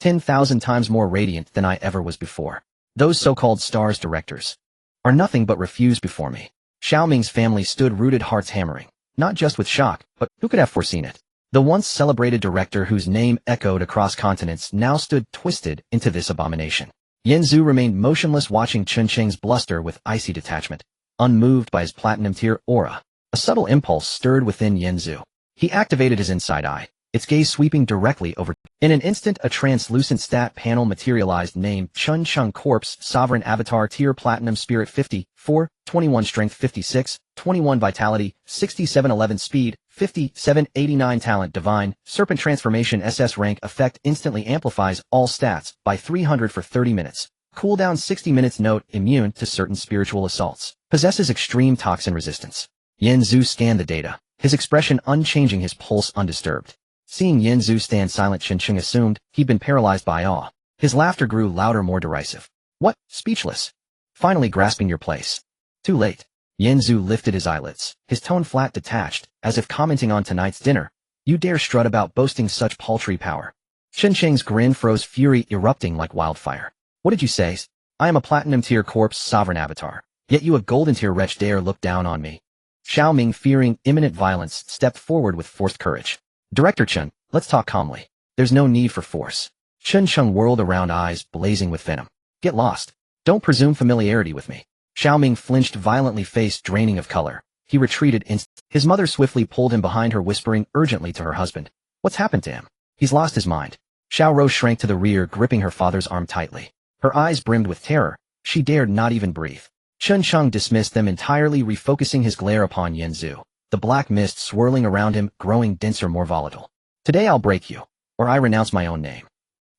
10,000 times more radiant than I ever was before. Those so-called stars directors are nothing but refuse before me. Xiao Ming's family stood rooted, hearts hammering, not just with shock, but who could have foreseen it? The once celebrated director whose name echoed across continents now stood twisted into this abomination. Yinzu remained motionless, watching Chunsheng's bluster with icy detachment, unmoved by his platinum tier aura. A subtle impulse stirred within Yinzu. He activated his inside eye, its gaze sweeping directly over. In an instant, a translucent stat panel materialized, named Chunsheng Corpse Sovereign Avatar Tier Platinum Spirit 54, 21 Strength 56, 21 Vitality, 67 11 Speed, 57 89 Talent Divine, Serpent Transformation SS Rank Effect instantly amplifies all stats by 300 for 30 minutes. Cooldown 60 minutes. Note, immune to certain spiritual assaults. Possesses extreme toxin resistance. Yinzu scanned the data, his expression unchanging, his pulse undisturbed. Seeing Yinzu stand silent, Chunsheng assumed he'd been paralyzed by awe. His laughter grew louder, more derisive. What? Speechless? Finally grasping your place. Too late. Yinzu lifted his eyelids, his tone flat, detached, as if commenting on tonight's dinner. You dare strut about boasting such paltry power? Chunsheng's grin froze, fury erupting like wildfire. What did you say? I am a platinum tier corpse sovereign avatar. Yet you, a golden tier wretch, dare look down on me. Xiao Ming, fearing imminent violence, stepped forward with forced courage. Director Chun, let's talk calmly. There's no need for force. Chunsheng whirled around, eyes blazing with venom. Get lost. Don't presume familiarity with me. Xiao Ming flinched violently, face draining of color. He retreated instantly. His mother swiftly pulled him behind her, whispering urgently to her husband. What's happened to him? He's lost his mind. Xiao Rou shrank to the rear, gripping her father's arm tightly. Her eyes brimmed with terror. She dared not even breathe. Chen Sheng dismissed them entirely, refocusing his glare upon Yanzu, the black mist swirling around him, growing denser, more volatile. Today I'll break you, or I renounce my own name.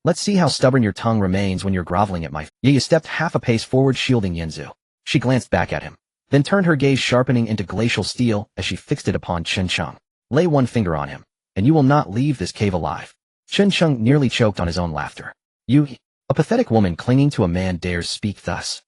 Let's see how stubborn your tongue remains when you're groveling at my feet. Ye stepped half a pace forward, shielding Yanzu. She glanced back at him, then turned her gaze sharpening into glacial steel as she fixed it upon Chen Sheng. Lay one finger on him, and you will not leave this cave alive. Chen Sheng nearly choked on his own laughter. You, a pathetic woman clinging to a man, dares speak thus.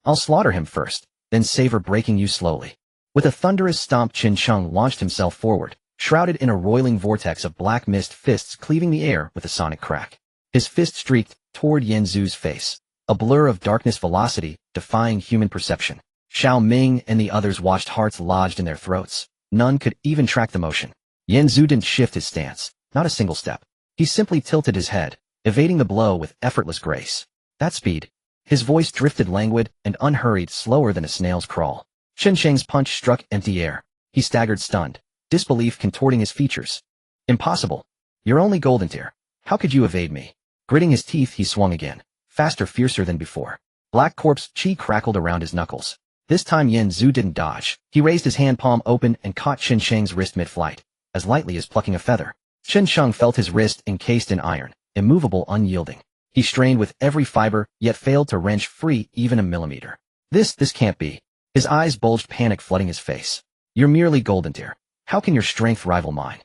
I'll slaughter him first, then savor breaking you slowly. With a thunderous stomp, Chen Sheng launched himself forward, shrouded in a roiling vortex of black mist, fists cleaving the air with a sonic crack. His fist streaked toward Yanzu's face, a blur of darkness velocity, defying human perception. Xiao Ming and the others watched, hearts lodged in their throats. None could even track the motion. Yanzu didn't shift his stance, not a single step. He simply tilted his head, evading the blow with effortless grace. That speed. His voice drifted languid and unhurried, slower than a snail's crawl. Chen Sheng's punch struck empty air. He staggered, stunned, disbelief contorting his features. Impossible. You're only golden tier. How could you evade me? Gritting his teeth, he swung again, faster, fiercer than before. Black corpse chi crackled around his knuckles. This time Yanzu didn't dodge. He raised his hand palm open and caught Chen Sheng's wrist mid-flight, as lightly as plucking a feather. Chen Sheng felt his wrist encased in iron, immovable, unyielding. He strained with every fiber, yet failed to wrench free even a millimeter. This can't be. His eyes bulged, panic flooding his face. You're merely golden tier. How can your strength rival mine?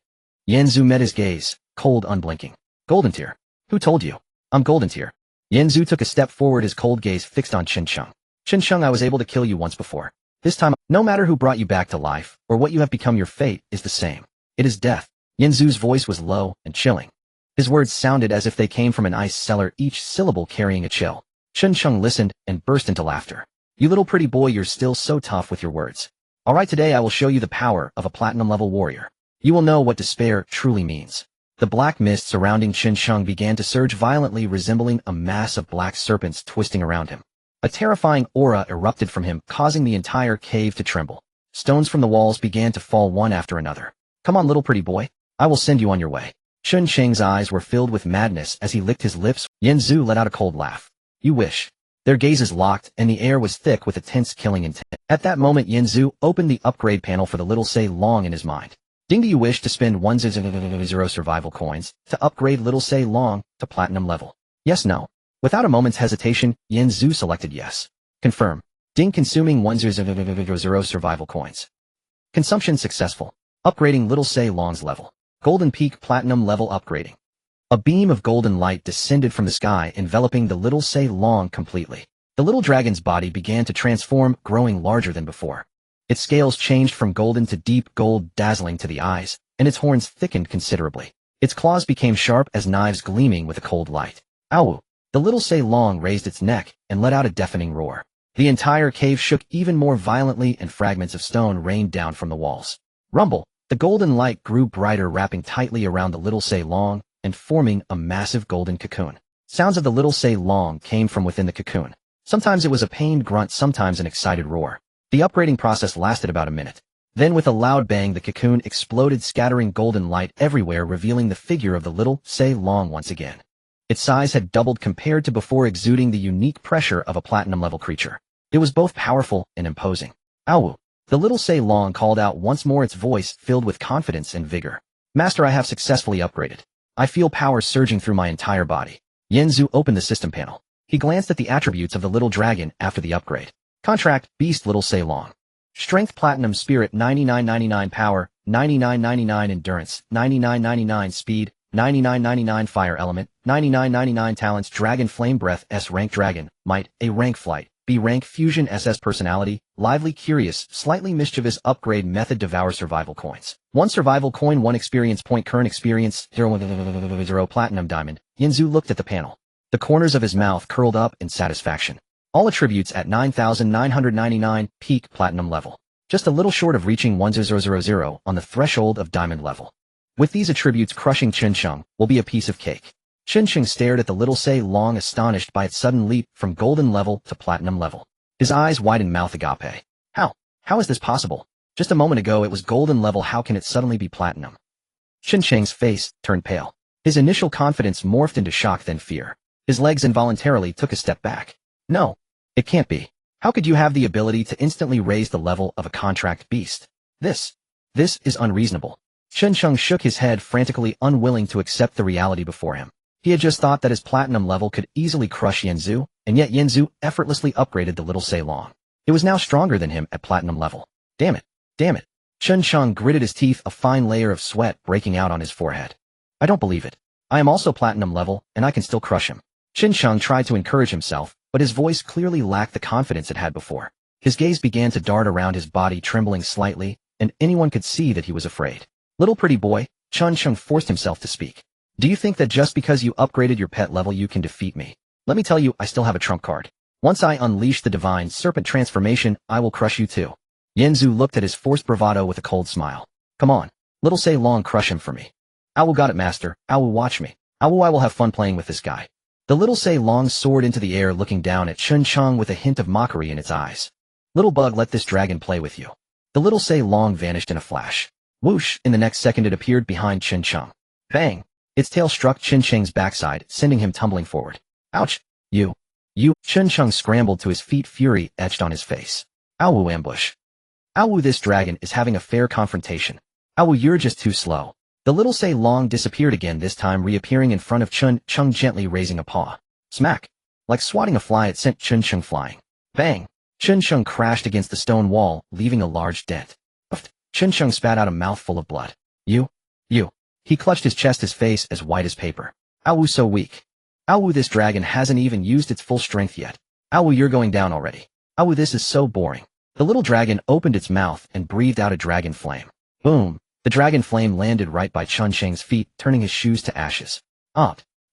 Yanzu met his gaze, cold, unblinking. Golden tier? Who told you? I'm golden tier. Yanzu took a step forward, his cold gaze fixed on Chen Sheng. Chen Sheng, I was able to kill you once before. This time, no matter who brought you back to life, or what you have become, your fate is the same. It is death. Yanzu's voice was low and chilling. His words sounded as if they came from an ice cellar, each syllable carrying a chill. Chen Sheng listened and burst into laughter. You little pretty boy, you're still so tough with your words. Alright, today I will show you the power of a platinum-level warrior. You will know what despair truly means. The black mist surrounding Chen Sheng began to surge violently, resembling a mass of black serpents twisting around him. A terrifying aura erupted from him, causing the entire cave to tremble. Stones from the walls began to fall one after another. Come on, little pretty boy. I will send you on your way. Chen Sheng's eyes were filled with madness as he licked his lips. Yanzu let out a cold laugh. You wish. Their gazes locked, and the air was thick with a tense, killing intent. At that moment, Yanzu opened the upgrade panel for the little Say Long in his mind. Ding, do you wish to spend 100 survival coins to upgrade little Say Long to platinum level? Yes, no. Without a moment's hesitation, Yanzu selected yes. Confirm. Ding, consuming 100 survival coins. Consumption successful. Upgrading little Say Long's level. Golden Peak Platinum level upgrading. A beam of golden light descended from the sky, enveloping the little Say Long completely. The little dragon's body began to transform, growing larger than before. Its scales changed from golden to deep gold, dazzling to the eyes, and its horns thickened considerably. Its claws became sharp as knives, gleaming with a cold light. Ow! The little Say Long raised its neck and let out a deafening roar. The entire cave shook even more violently, and fragments of stone rained down from the walls. Rumble! The golden light grew brighter, wrapping tightly around the little Say Long and forming a massive golden cocoon. Sounds of the little Say Long came from within the cocoon. Sometimes it was a pained grunt, sometimes an excited roar. The upgrading process lasted about a minute. Then with a loud bang, the cocoon exploded, scattering golden light everywhere, revealing the figure of the little Say Long once again. Its size had doubled compared to before, exuding the unique pressure of a platinum-level creature. It was both powerful and imposing. Ow! The little Say Long called out once more, its voice filled with confidence and vigor. Master, I have successfully upgraded. I feel power surging through my entire body. Yanzu opened the system panel. He glanced at the attributes of the little dragon after the upgrade. Contract, Beast Little Say Long. Strength Platinum, Spirit 99.99, Power 99.99, Endurance 99.99, Speed 99.99, Fire Element 99.99, Talents, Dragon Flame Breath, S rank Dragon, Might, A rank Flight, B rank Fusion, SS Personality, Lively, Curious, Slightly Mischievous. Upgrade Method, Devour Survival Coins. 1 Survival Coin, 1 Experience Point. Current Experience 0 Platinum Diamond. Yanzu looked at the panel. The corners of his mouth curled up in satisfaction. All attributes at 9,999, peak platinum level. Just a little short of reaching 1000 on the threshold of diamond level. With these attributes, crushing Chen Sheng will be a piece of cake. Chen Sheng stared at the little Say Long, astonished by its sudden leap from golden level to platinum level. His eyes widened, mouth agape. How is this possible? Just a moment ago it was golden level, how can it suddenly be platinum? Chen Sheng's face turned pale. His initial confidence morphed into shock, then fear. His legs involuntarily took a step back. No, it can't be. How could you have the ability to instantly raise the level of a contract beast? This is unreasonable. Chen Sheng shook his head, frantically unwilling to accept the reality before him. He had just thought that his platinum level could easily crush Yanzu, and yet Yanzu effortlessly upgraded the little Sei Long. It was now stronger than him at platinum level. Damn it. Damn it. Chen Sheng gritted his teeth, a fine layer of sweat breaking out on his forehead. I don't believe it. I am also platinum level, and I can still crush him. Chen Sheng tried to encourage himself, but his voice clearly lacked the confidence it had before. His gaze began to dart around his body, trembling slightly, and anyone could see that he was afraid. Little pretty boy, Chen Sheng forced himself to speak. Do you think that just because you upgraded your pet level you can defeat me? Let me tell you, I still have a trump card. Once I unleash the divine serpent transformation, I will crush you too. Yanzu looked at his forced bravado with a cold smile. Come on, little Sei Long, crush him for me. Owl got it, master. Owl, watch me. Owl, I will have fun playing with this guy. The little Sei Long soared into the air, looking down at Chen Sheng with a hint of mockery in its eyes. Little bug, let this dragon play with you. The little Sei Long vanished in a flash. Whoosh, in the next second it appeared behind Chen Sheng. Bang! Its tail struck Chen Sheng's backside, sending him tumbling forward. Ouch! You! Chen Sheng scrambled to his feet, fury etched on his face. Owl, ambush. Owl, this dragon is having a fair confrontation. Owl, you're just too slow. The little Sei Long disappeared again, this time reappearing in front of Chen Sheng, gently raising a paw. Smack! Like swatting a fly, it sent Chen Sheng flying. Bang! Chen Sheng crashed against the stone wall, leaving a large dent. Uffed! Chen Sheng spat out a mouthful of blood. You. He clutched his chest, his face as white as paper. Owl, so weak. Owl, this dragon hasn't even used its full strength yet. Owl, you're going down already. Owl, this is so boring. The little dragon opened its mouth and breathed out a dragon flame. Boom! The dragon flame landed right by Chen Sheng's feet, turning his shoes to ashes.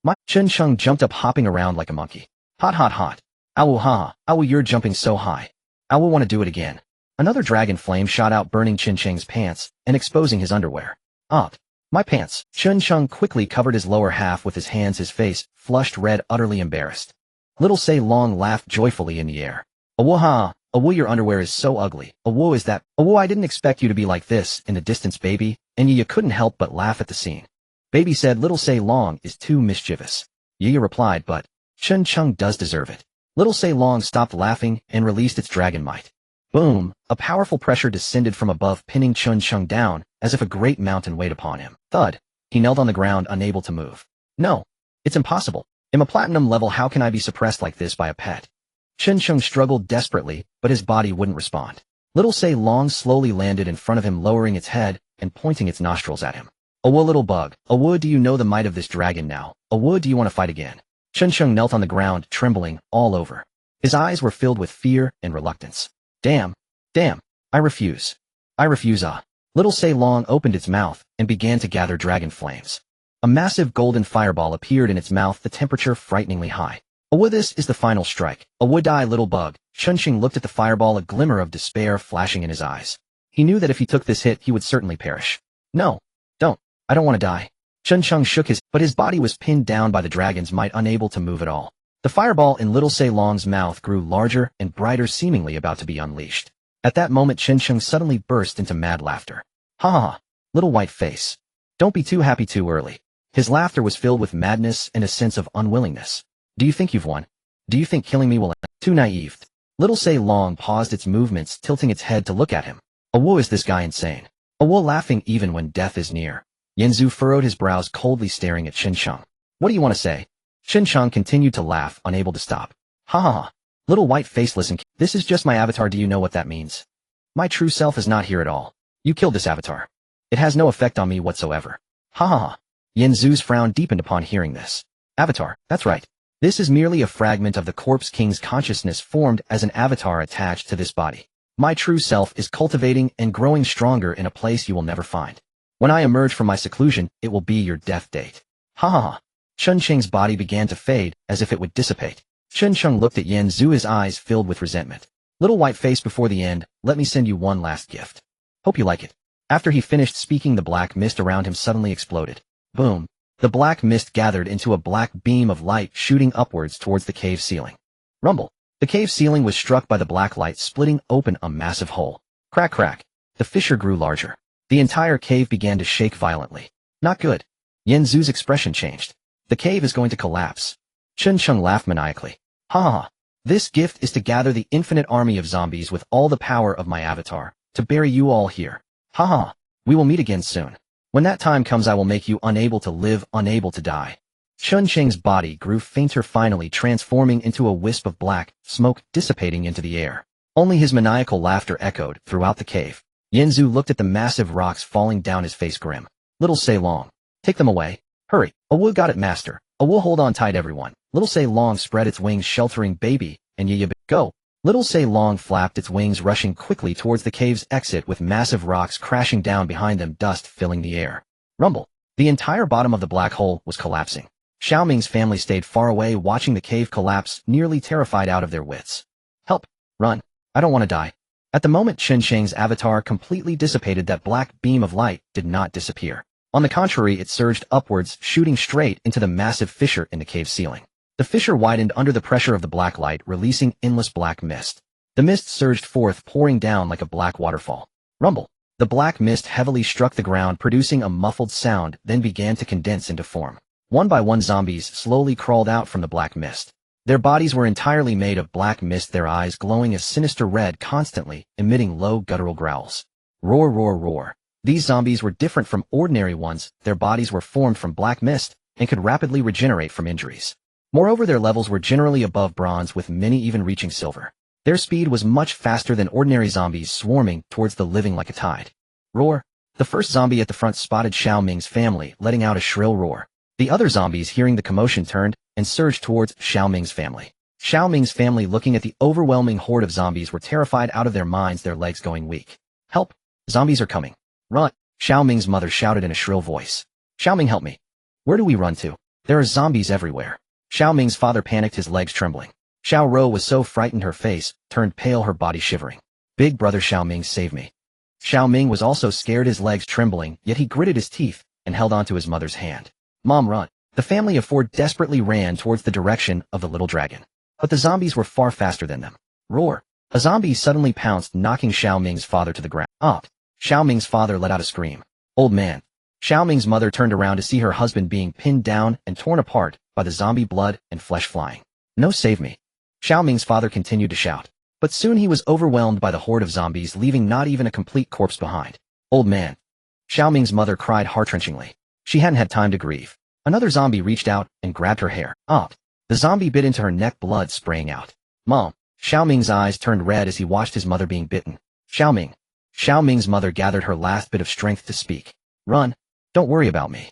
My Chen Sheng jumped up, hopping around like a monkey. Hot, hot, hot. Owl, haha. Owl, you're jumping so high. Owl, want to do it again. Another dragon flame shot out, burning Chen Sheng's pants and exposing his underwear. My pants. Chen Sheng quickly covered his lower half with his hands, his face flushed red, utterly embarrassed. Little Sei Long laughed joyfully in the air. Awo, ha! Awo, your underwear is so ugly. Awo, is that? Awo, I didn't expect you to be like this in the distance, baby, and you couldn't help but laugh at the scene. Baby said Little Sei Long is too mischievous. Yi replied, but Chen Sheng does deserve it. Little Sei Long stopped laughing and released its dragon might. Boom! A powerful pressure descended from above, pinning Chen Sheng down, as if a great mountain weighed upon him. Thud! He knelt on the ground, unable to move. No! It's impossible. I'm a platinum level, how can I be suppressed like this by a pet? Chen Sheng struggled desperately, but his body wouldn't respond. Little Sei Long slowly landed in front of him, lowering its head and pointing its nostrils at him. Awo, little bug. Awo, do you know the might of this dragon now? Awo, do you want to fight again? Chen Sheng knelt on the ground, trembling all over. His eyes were filled with fear and reluctance. Damn! I refuse. Little Sei Long opened its mouth and began to gather dragon flames. A massive golden fireball appeared in its mouth, the temperature frighteningly high. Awo, this is the final strike. Awo, die, little bug. Chen Sheng looked at the fireball, a glimmer of despair flashing in his eyes. He knew that if he took this hit, he would certainly perish. No, don't. I don't want to die. Chen Sheng shook but his body was pinned down by the dragon's might, unable to move at all. The fireball in Little Sei Long's mouth grew larger and brighter, seemingly about to be unleashed. At that moment, Chen Sheng suddenly burst into mad laughter. Ha ha, little white face. Don't be too happy too early. His laughter was filled with madness and a sense of unwillingness. Do you think you've won? Do you think killing me will end? Too naive. Little Sei Long paused its movements, tilting its head to look at him. Awo, is this guy insane? Awo, laughing even when death is near. Yanzu furrowed his brows, coldly staring at Chen Sheng. What do you want to say? Chen Sheng continued to laugh, unable to stop. Ha ha ha. Little white face, listen, this is just my avatar, do you know what that means? My true self is not here at all. You killed this avatar. It has no effect on me whatsoever. Ha ha ha. Yanzu's frown deepened upon hearing this. Avatar, that's right. This is merely a fragment of the Corpse King's consciousness formed as an avatar attached to this body. My true self is cultivating and growing stronger in a place you will never find. When I emerge from my seclusion, it will be your death date. Ha ha ha. Chen Sheng's body began to fade, as if it would dissipate. Chen Sheng looked at Yanzu, his eyes filled with resentment. Little white face, before the end, let me send you one last gift. Hope you like it. After he finished speaking, the black mist around him suddenly exploded. Boom. The black mist gathered into a black beam of light, shooting upwards towards the cave ceiling. Rumble. The cave ceiling was struck by the black light, splitting open a massive hole. Crack, crack. The fissure grew larger. The entire cave began to shake violently. Not good. Yanzu's expression changed. The cave is going to collapse. Chen Sheng laughed maniacally. Ha ha ha. This gift is to gather the infinite army of zombies with all the power of my avatar, to bury you all here. Haha. We will meet again soon. When that time comes I will make you unable to live, unable to die. Chun Cheng's body grew fainter, finally transforming into a wisp of black smoke dissipating into the air. Only his maniacal laughter echoed throughout the cave. Yanzu looked at the massive rocks falling down, his face grim. Little Say Long. Take them away. Hurry. Awu got it, master. Awu, hold on tight, everyone. Little Say Long spread its wings sheltering baby, and go. Little Say Long flapped its wings, rushing quickly towards the cave's exit with massive rocks crashing down behind them, dust filling the air. Rumble. The entire bottom of the black hole was collapsing. Xiaoming's family stayed far away, watching the cave collapse, nearly terrified out of their wits. Help. Run. I don't want to die. At the moment Chun Cheng's avatar completely dissipated, that black beam of light did not disappear. On the contrary, it surged upwards, shooting straight into the massive fissure in the cave ceiling. The fissure widened under the pressure of the black light, releasing endless black mist. The mist surged forth, pouring down like a black waterfall. Rumble. The black mist heavily struck the ground, producing a muffled sound, then began to condense into form. One by one zombies slowly crawled out from the black mist. Their bodies were entirely made of black mist, their eyes glowing a sinister red, constantly emitting low guttural growls. Roar, roar, roar. These zombies were different from ordinary ones. Their bodies were formed from black mist and could rapidly regenerate from injuries. Moreover, their levels were generally above bronze, with many even reaching silver. Their speed was much faster than ordinary zombies, swarming towards the living like a tide. Roar. The first zombie at the front spotted Xiaoming's family, letting out a shrill roar. The other zombies, hearing the commotion, turned and surged towards Xiaoming's family. Xiaoming's family, looking at the overwhelming horde of zombies, were terrified out of their minds, their legs going weak. Help! Zombies are coming. Run! Xiaoming's mother shouted in a shrill voice. Xiaoming, help me. Where do we run to? There are zombies everywhere. Xiaoming's father panicked, his legs trembling. Xiao Rou was so frightened her face turned pale, her body shivering. Big brother Xiaoming, save me. Xiaoming was also scared, his legs trembling, yet he gritted his teeth and held onto his mother's hand. Mom, run. The family of four desperately ran towards the direction of the little dragon. But the zombies were far faster than them. Roar. A zombie suddenly pounced, knocking Xiaoming's father to the ground. Up. Xiaoming's father let out a scream. Old man. Xiaoming's mother turned around to see her husband being pinned down and torn apart by the zombie, blood and flesh flying. No, save me. Xiaoming's father continued to shout. But soon he was overwhelmed by the horde of zombies, leaving not even a complete corpse behind. Old man. Xiaoming's mother cried heart-wrenchingly. She hadn't had time to grieve. Another zombie reached out and grabbed her hair. Up. The zombie bit into her neck, blood spraying out. Mom. Xiaoming's eyes turned red as he watched his mother being bitten. Xiaoming. Xiaoming's mother gathered her last bit of strength to speak. Run. Don't worry about me.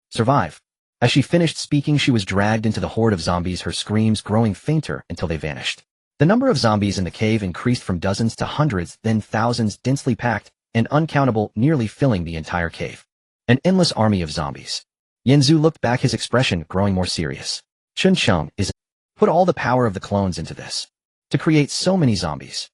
Survive. As she finished speaking, she was dragged into the horde of zombies, her screams growing fainter until they vanished. The number of zombies in the cave increased from dozens to hundreds, then thousands, densely packed and uncountable, nearly filling the entire cave. An endless army of zombies. Yanzu looked back, his expression growing more serious. Chun Cheng is put all the power of the clones into this to create so many zombies.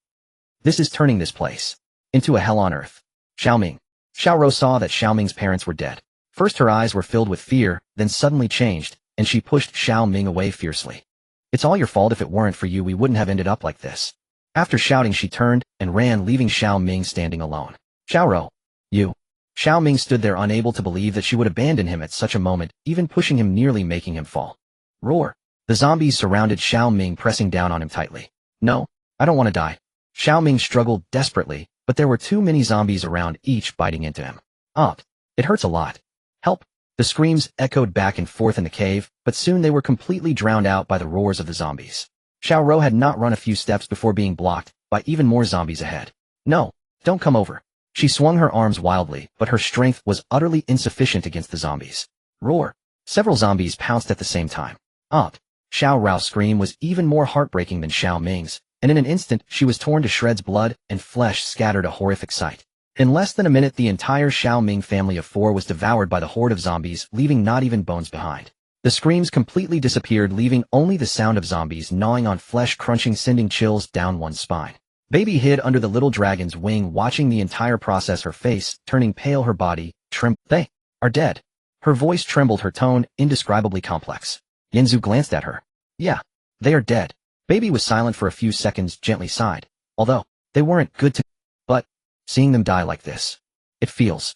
This is turning this place into a hell on earth. Xiaoming. Xiao Rou saw that Xiaoming's parents were dead. First her eyes were filled with fear, then suddenly changed, and she pushed Xiaoming away fiercely. It's all your fault. If it weren't for you, we wouldn't have ended up like this. After shouting, she turned and ran, leaving Xiaoming standing alone. Xiao Rou. You. Xiaoming stood there, unable to believe that she would abandon him at such a moment, even pushing him, nearly making him fall. Roar. The zombies surrounded Xiaoming, pressing down on him tightly. No, I don't want to die. Xiaoming struggled desperately, but there were too many zombies around, each biting into him. Up. It hurts a lot. Help. The screams echoed back and forth in the cave, but soon they were completely drowned out by the roars of the zombies. Xiao Rou had not run a few steps before being blocked by even more zombies ahead. No, don't come over. She swung her arms wildly, but her strength was utterly insufficient against the zombies. Roar. Several zombies pounced at the same time. Up. Xiao Rou's scream was even more heartbreaking than Xiaoming's, and in an instant she was torn to shreds, blood and flesh scattered, a horrific sight. In less than a minute, the entire Xiaoming family of four was devoured by the horde of zombies, leaving not even bones behind. The screams completely disappeared, leaving only the sound of zombies gnawing on flesh, crunching, sending chills down one's spine. Baby hid under the little dragon's wing, watching the entire process, her face turning pale, her body trembled. They are dead. Her voice trembled, her tone indescribably complex. Yanzu glanced at her. Yeah, they are dead. Baby was silent for a few seconds, gently sighed. Although they weren't good to, but seeing them die like this, it feels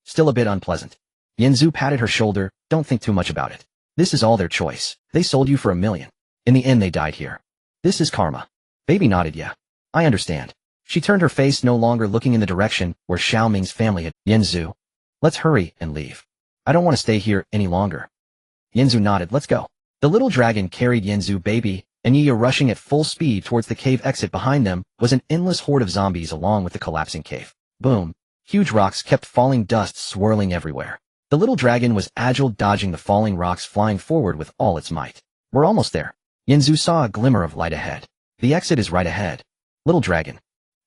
still a bit unpleasant. Yanzu patted her shoulder. Don't think too much about it. This is all their choice. They sold you for $1 million. In the end, they died here. This is karma. Baby nodded, yeah. I understand. She turned her face, no longer looking in the direction where Xiao Ming's family had. Yanzu. Let's hurry and leave. I don't want to stay here any longer. Yanzu nodded. Let's go. The little dragon carried Yanzu baby and Yiya rushing at full speed towards the cave exit. Behind them was an endless horde of zombies along with the collapsing cave. Boom. Huge rocks kept falling, dust swirling everywhere. The little dragon was agile, dodging the falling rocks, flying forward with all its might. We're almost there. Yanzu saw a glimmer of light ahead. The exit is right ahead. Little dragon.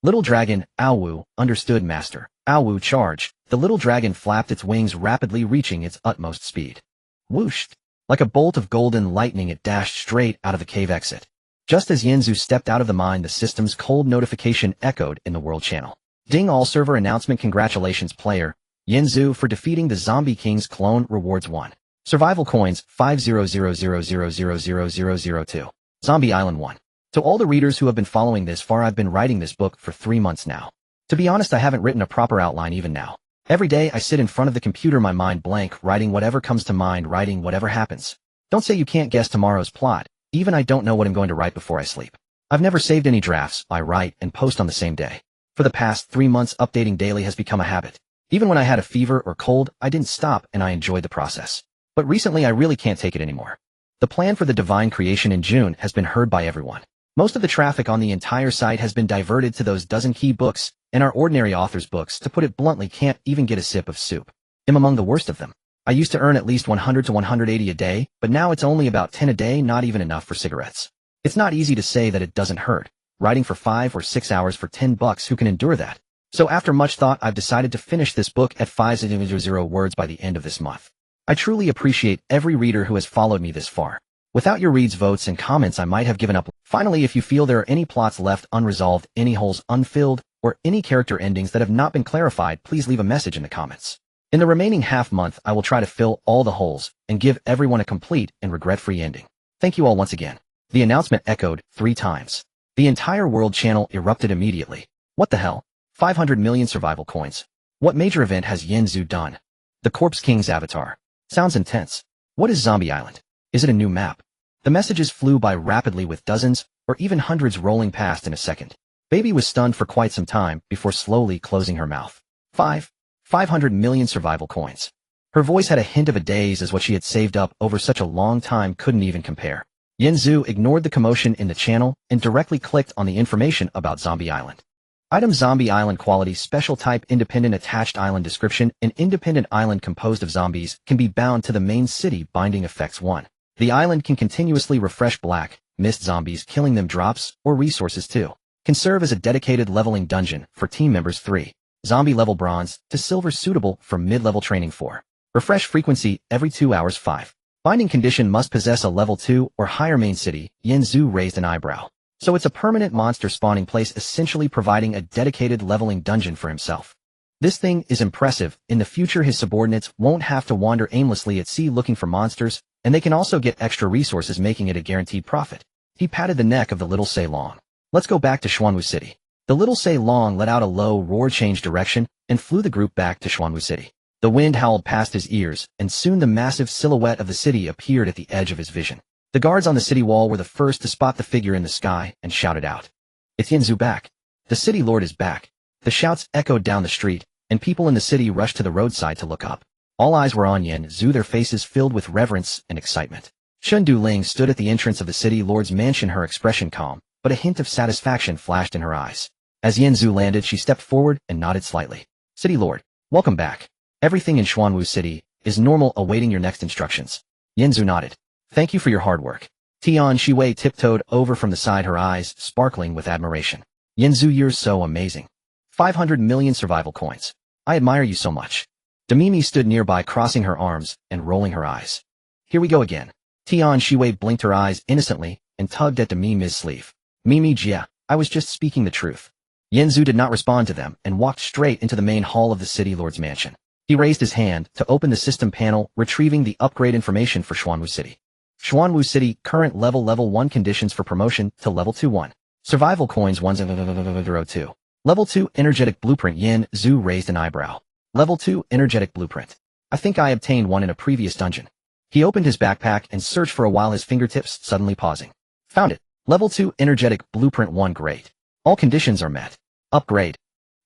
Little dragon, Aowu, understood master. Aowu charged. The little dragon flapped its wings rapidly, reaching its utmost speed. Whooshed. Like a bolt of golden lightning, it dashed straight out of the cave exit. Just as Yanzu stepped out of the mine, the system's cold notification echoed in the world channel. Ding, all server announcement. Congratulations player Yanzu for defeating the Zombie King's clone. Rewards 1. Survival coins 50000000002. Zombie Island 1. To all the readers who have been following this far, I've been writing this book for 3 months now. To be honest, I haven't written a proper outline even now. Every day I sit in front of the computer, my mind blank, writing whatever comes to mind, writing whatever happens. Don't say you can't guess tomorrow's plot. Even I don't know what I'm going to write before I sleep. I've never saved any drafts. I write and post on the same day. For the past 3 months, updating daily has become a habit. Even when I had a fever or cold, I didn't stop and I enjoyed the process. But recently I really can't take it anymore. The plan for the divine creation in June has been heard by everyone. Most of the traffic on the entire site has been diverted to those dozen key books, and our ordinary author's books, to put it bluntly, can't even get a sip of soup. I'm among the worst of them. I used to earn at least 100 to 180 a day, but now it's only about 10 a day, not even enough for cigarettes. It's not easy to say that it doesn't hurt. Writing for 5 or 6 hours for $10, who can endure that? So after much thought, I've decided to finish this book at 500 words by the end of this month. I truly appreciate every reader who has followed me this far. Without your reads, votes, and comments, I might have given up. Finally, if you feel there are any plots left unresolved, any holes unfilled, or any character endings that have not been clarified, please leave a message in the comments. In the remaining half month, I will try to fill all the holes and give everyone a complete and regret-free ending. Thank you all once again. The announcement echoed 3 times. The entire world channel erupted immediately. What the hell? 500 million survival coins. What major event has Yanzu done? The Corpse King's avatar. Sounds intense. What is Zombie Island? Is it a new map? The messages flew by rapidly, with dozens or even hundreds rolling past in a second. Baby was stunned for quite some time before slowly closing her mouth. 500 million survival coins. Her voice had a hint of a daze, as what she had saved up over such a long time couldn't even compare. Yanzu ignored the commotion in the channel and directly clicked on the information about Zombie Island. Item: Zombie Island. Quality: special type independent. Attached island description: an independent island composed of zombies, can be bound to the main city. Binding effects: 1. The island can continuously refresh black mist zombies, killing them. Drops or resources: 2. Can serve as a dedicated leveling dungeon for team members. 3. Zombie level bronze to silver, suitable for mid-level training. 4. Refresh frequency every 2 hours. 5. Binding condition: must possess a level 2 or higher main city. Yanzu raised an eyebrow. So it's a permanent monster spawning place, essentially providing a dedicated leveling dungeon for himself. This thing is impressive. In the future, his subordinates won't have to wander aimlessly at sea looking for monsters, and they can also get extra resources, making it a guaranteed profit. He patted the neck of the little Ceylong. Let's go back to Xuanwu City. The little Ceylong let out a low roar, changed direction, and flew the group back to Xuanwu City. The wind howled past his ears, and soon the massive silhouette of the city appeared at the edge of his vision. The guards on the city wall were the first to spot the figure in the sky and shouted out, "It's Yanzu back. The city lord is back." The shouts echoed down the street, and people in the city rushed to the roadside to look up. All eyes were on Yanzu, their faces filled with reverence and excitement. Shun Duling stood at the entrance of the city lord's mansion, her expression calm, but a hint of satisfaction flashed in her eyes. As Yanzu landed, she stepped forward and nodded slightly. "City lord, welcome back. Everything in Xuanwu City is normal, awaiting your next instructions." Yanzu nodded. "Thank you for your hard work." Tian Shiwei tiptoed over from the side, her eyes sparkling with admiration. "Yanzu, you're so amazing. 500 million survival coins. I admire you so much." Demimi stood nearby, crossing her arms and rolling her eyes. "Here we go again." Tian Shiwei blinked her eyes innocently and tugged at Demimi's sleeve. "Mimi Jia, I was just speaking the truth." Yanzu did not respond to them and walked straight into the main hall of the city lord's mansion. He raised his hand to open the system panel, retrieving the upgrade information for Xuanwu City. Xuanwu City, current level 1, conditions for promotion to level 2. 1. Survival coins 102. Level 2 energetic blueprint. Yanzu raised an eyebrow. Level 2 energetic blueprint. I think I obtained one in a previous dungeon. He opened his backpack and searched for a while, his fingertips suddenly pausing. Found it. Level 2 Energetic Blueprint 1 Great. All conditions are met. Upgrade.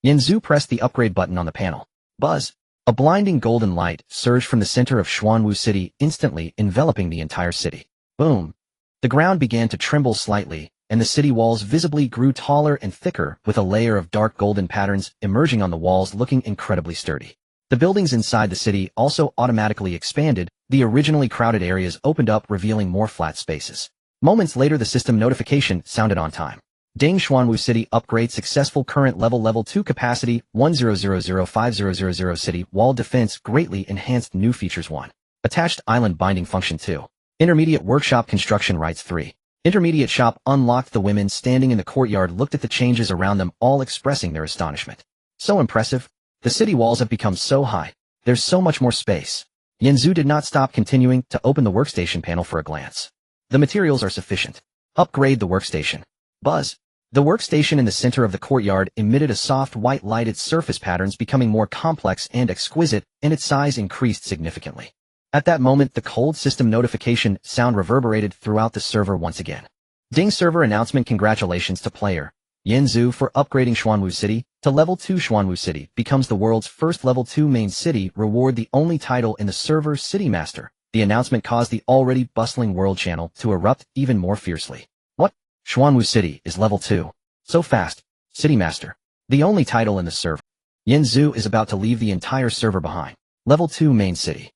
Yanzu pressed the upgrade button on the panel. Buzz. A blinding golden light surged from the center of Xuanwu City, instantly enveloping the entire city. Boom. The ground began to tremble slightly, and the city walls visibly grew taller and thicker, with a layer of dark golden patterns emerging on the walls looking incredibly sturdy. The buildings inside the city also automatically expanded. The originally crowded areas opened up, revealing more flat spaces. Moments later, the system notification sounded on time. Ding, Xuanwu City upgrade successful. Current level 2 capacity 10005000 city wall defense greatly enhanced. New features 1. Attached island binding function 2. Intermediate workshop construction rights 3. Intermediate shop unlocked. The women standing in the courtyard looked at the changes around them, all expressing their astonishment. So impressive. The city walls have become so high. There's so much more space. Yanzu did not stop, continuing to open the workstation panel for a glance. The materials are sufficient. Upgrade the workstation. Buzz. The workstation in the center of the courtyard emitted a soft white light, its surface patterns becoming more complex and exquisite, and its size increased significantly. At that moment, the cold system notification sound reverberated throughout the server once again. Ding, server announcement. Congratulations to player Yanzu for upgrading Xuanwu City to level 2. Xuanwu City becomes the world's first level 2 main city. Reward the only title in the server, City Master. The announcement caused the already bustling world channel to erupt even more fiercely. What? Xuanwu City is level 2. So fast. City Master. The only title in the server. Yanzu is about to leave the entire server behind. Level 2 main city.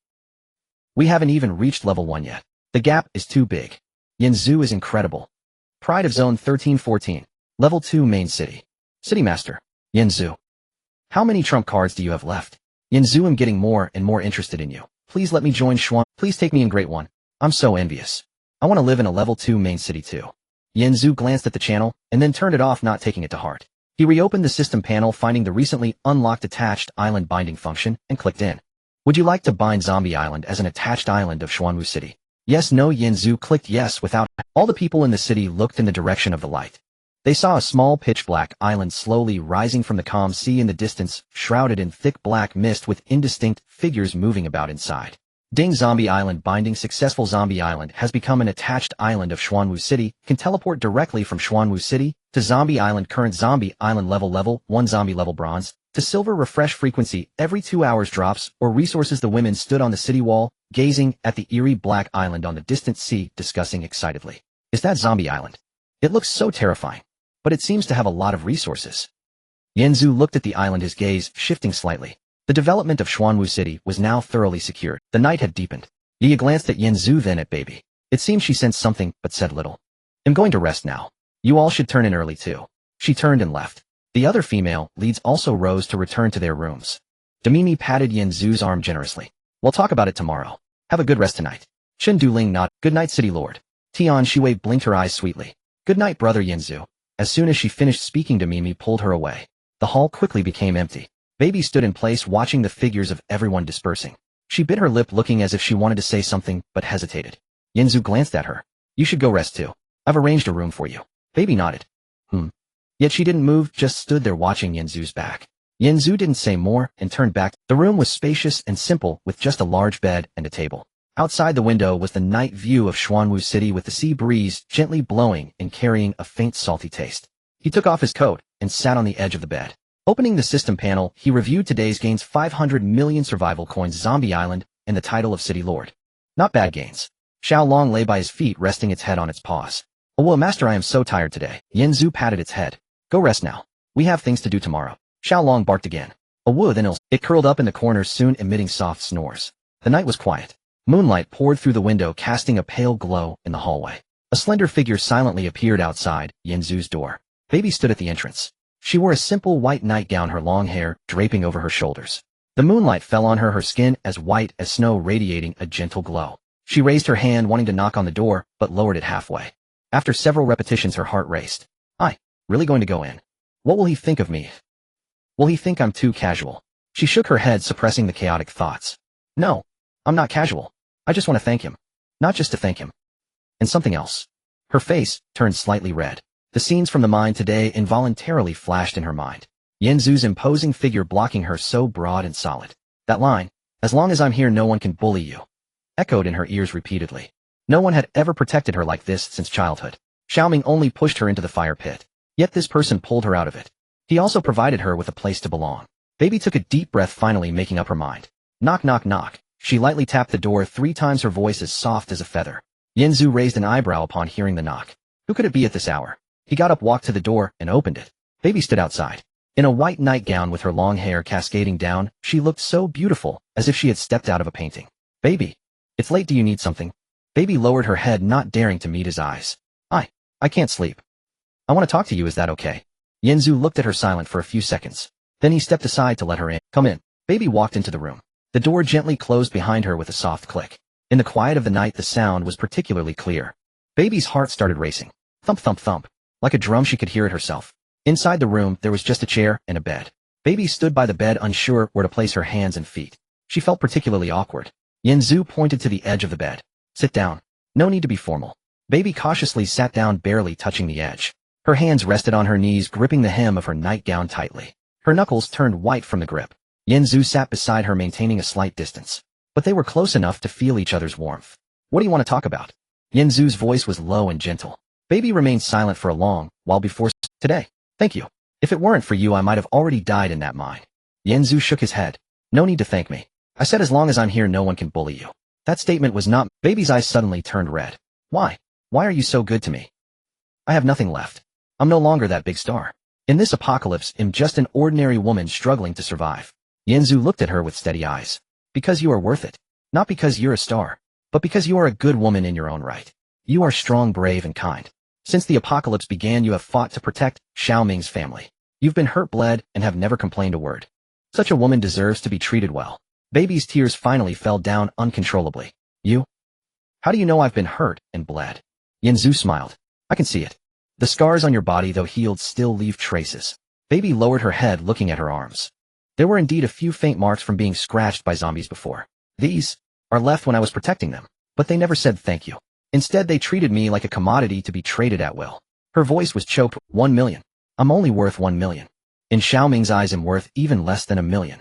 We haven't even reached level 1 yet. The gap is too big. Yanzu is incredible. Pride of Zone 1314. Level 2 main city. City Master. Yanzu. How many trump cards do you have left? Yanzu, I'm getting more and more interested in you. Please let me join Xuan. Please take me in, Great One. I'm so envious. I want to live in a level 2 main city too. Yanzu glanced at the channel, and then turned it off, not taking it to heart. He reopened the system panel, finding the recently unlocked attached island binding function, and clicked in. Would you like to bind Zombie Island as an attached island of Xuanwu City? Yes, no. Yanzu clicked yes without. All the people in the city looked in the direction of the light. They saw a small pitch-black island slowly rising from the calm sea in the distance, shrouded in thick black mist with indistinct figures moving about inside. Ding, Zombie Island binding successful. Zombie Island has become an attached island of Xuanwu City, can teleport directly from Xuanwu City to Zombie Island. Current Zombie Island level 1 zombie level bronze to silver. Refresh frequency every 2 hours. Drops or resources. The women stood on the city wall, gazing at the eerie black island on the distant sea, discussing excitedly. Is that Zombie Island? It looks so terrifying, but it seems to have a lot of resources. Yanzu looked at the island, his gaze shifting slightly. The development of Xuanwu City was now thoroughly secured. The night had deepened. Yi glanced at Yanzu, then at Baby. It seemed she sensed something, but said little. I'm going to rest now. You all should turn in early too. She turned and left. The other female leads also rose to return to their rooms. Demimi patted Yanzu's arm generously. We'll talk about it tomorrow. Have a good rest tonight. Chen Duling nodded. Good night, City Lord. Tian Shui blinked her eyes sweetly. Good night, brother Yanzu. As soon as she finished speaking, Demimi pulled her away. The hall quickly became empty. Baby stood in place, watching the figures of everyone dispersing. She bit her lip, looking as if she wanted to say something, but hesitated. Yanzu glanced at her. You should go rest too. I've arranged a room for you. Baby nodded. Yet she didn't move, just stood there watching Yanzu's back. Yanzu didn't say more and turned back. The room was spacious and simple, with just a large bed and a table. Outside the window was the night view of Xuanwu City, with the sea breeze gently blowing and carrying a faint salty taste. He took off his coat and sat on the edge of the bed. Opening the system panel, he reviewed today's gains: 500 million survival coins, Zombie Island, and the title of City Lord. Not bad gains. Xiao Long lay by his feet, resting its head on its paws. Oh well, master, I am so tired today. Yanzu patted its head. Go rest now. We have things to do tomorrow. Xiao Long barked again. Oh woo, then it curled up in the corner, soon emitting soft snores. The night was quiet. Moonlight poured through the window, casting a pale glow in the hallway. A slender figure silently appeared outside Yanzu's door. Baby stood at the entrance. She wore a simple white nightgown, her long hair draping over her shoulders. The moonlight fell on her, her skin as white as snow radiating a gentle glow. She raised her hand, wanting to knock on the door, but lowered it halfway. After several repetitions, her heart raced. Really going to go in? What will he think of me? Will he think I'm too casual? She shook her head, suppressing the chaotic thoughts. No, I'm not casual. I just want to thank him. Not just to thank him. And something else. Her face turned slightly red. The scenes from the mine today involuntarily flashed in her mind. Yanzu's imposing figure blocking her, so broad and solid. That line, as long as I'm here no one can bully you, echoed in her ears repeatedly. No one had ever protected her like this since childhood. Xiaoming only pushed her into the fire pit. Yet this person pulled her out of it. He also provided her with a place to belong. Baby took a deep breath, finally making up her mind. Knock, knock, knock. She lightly tapped the door 3 times, her voice as soft as a feather. Yanzu raised an eyebrow upon hearing the knock. Who could it be at this hour? He got up, walked to the door, and opened it. Baby stood outside. In a white nightgown with her long hair cascading down, she looked so beautiful, as if she had stepped out of a painting. Baby. It's late, do you need something? Baby lowered her head, not daring to meet his eyes. I can't sleep. I want to talk to you, is that okay? Yanzu looked at her silent for a few seconds. Then he stepped aside to let her in. Come in. Baby walked into the room. The door gently closed behind her with a soft click. In the quiet of the night, the sound was particularly clear. Baby's heart started racing. Thump, thump, thump. Like a drum, she could hear it herself. Inside the room, there was just a chair and a bed. Baby stood by the bed, unsure where to place her hands and feet. She felt particularly awkward. Yanzu pointed to the edge of the bed. Sit down. No need to be formal. Baby cautiously sat down, barely touching the edge. Her hands rested on her knees, gripping the hem of her nightgown tightly. Her knuckles turned white from the grip. Yanzu sat beside her, maintaining a slight distance. But they were close enough to feel each other's warmth. What do you want to talk about? Yanzu's voice was low and gentle. Baby remained silent for a long while before today. Thank you. If it weren't for you, I might have already died in that mine. Yanzu shook his head. No need to thank me. I said as long as I'm here, no one can bully you. That statement was not. Baby's eyes suddenly turned red. Why? Why are you so good to me? I have nothing left. I'm no longer that big star. In this apocalypse, I'm just an ordinary woman struggling to survive. Yanzu looked at her with steady eyes. Because you are worth it. Not because you're a star, but because you are a good woman in your own right. You are strong, brave, and kind. Since the apocalypse began, you have fought to protect Xiaoming's family. You've been hurt, bled, and have never complained a word. Such a woman deserves to be treated well. Baby's tears finally fell down uncontrollably. You? How do you know I've been hurt and bled? Yanzu smiled. I can see it. The scars on your body, though healed, still leave traces. Baby lowered her head, looking at her arms. There were indeed a few faint marks from being scratched by zombies before. These are left when I was protecting them. But they never said thank you. Instead, they treated me like a commodity to be traded at will. Her voice was choked. 1 million. I'm only worth 1 million. In Xiaoming's eyes, I'm worth even less than 1 million.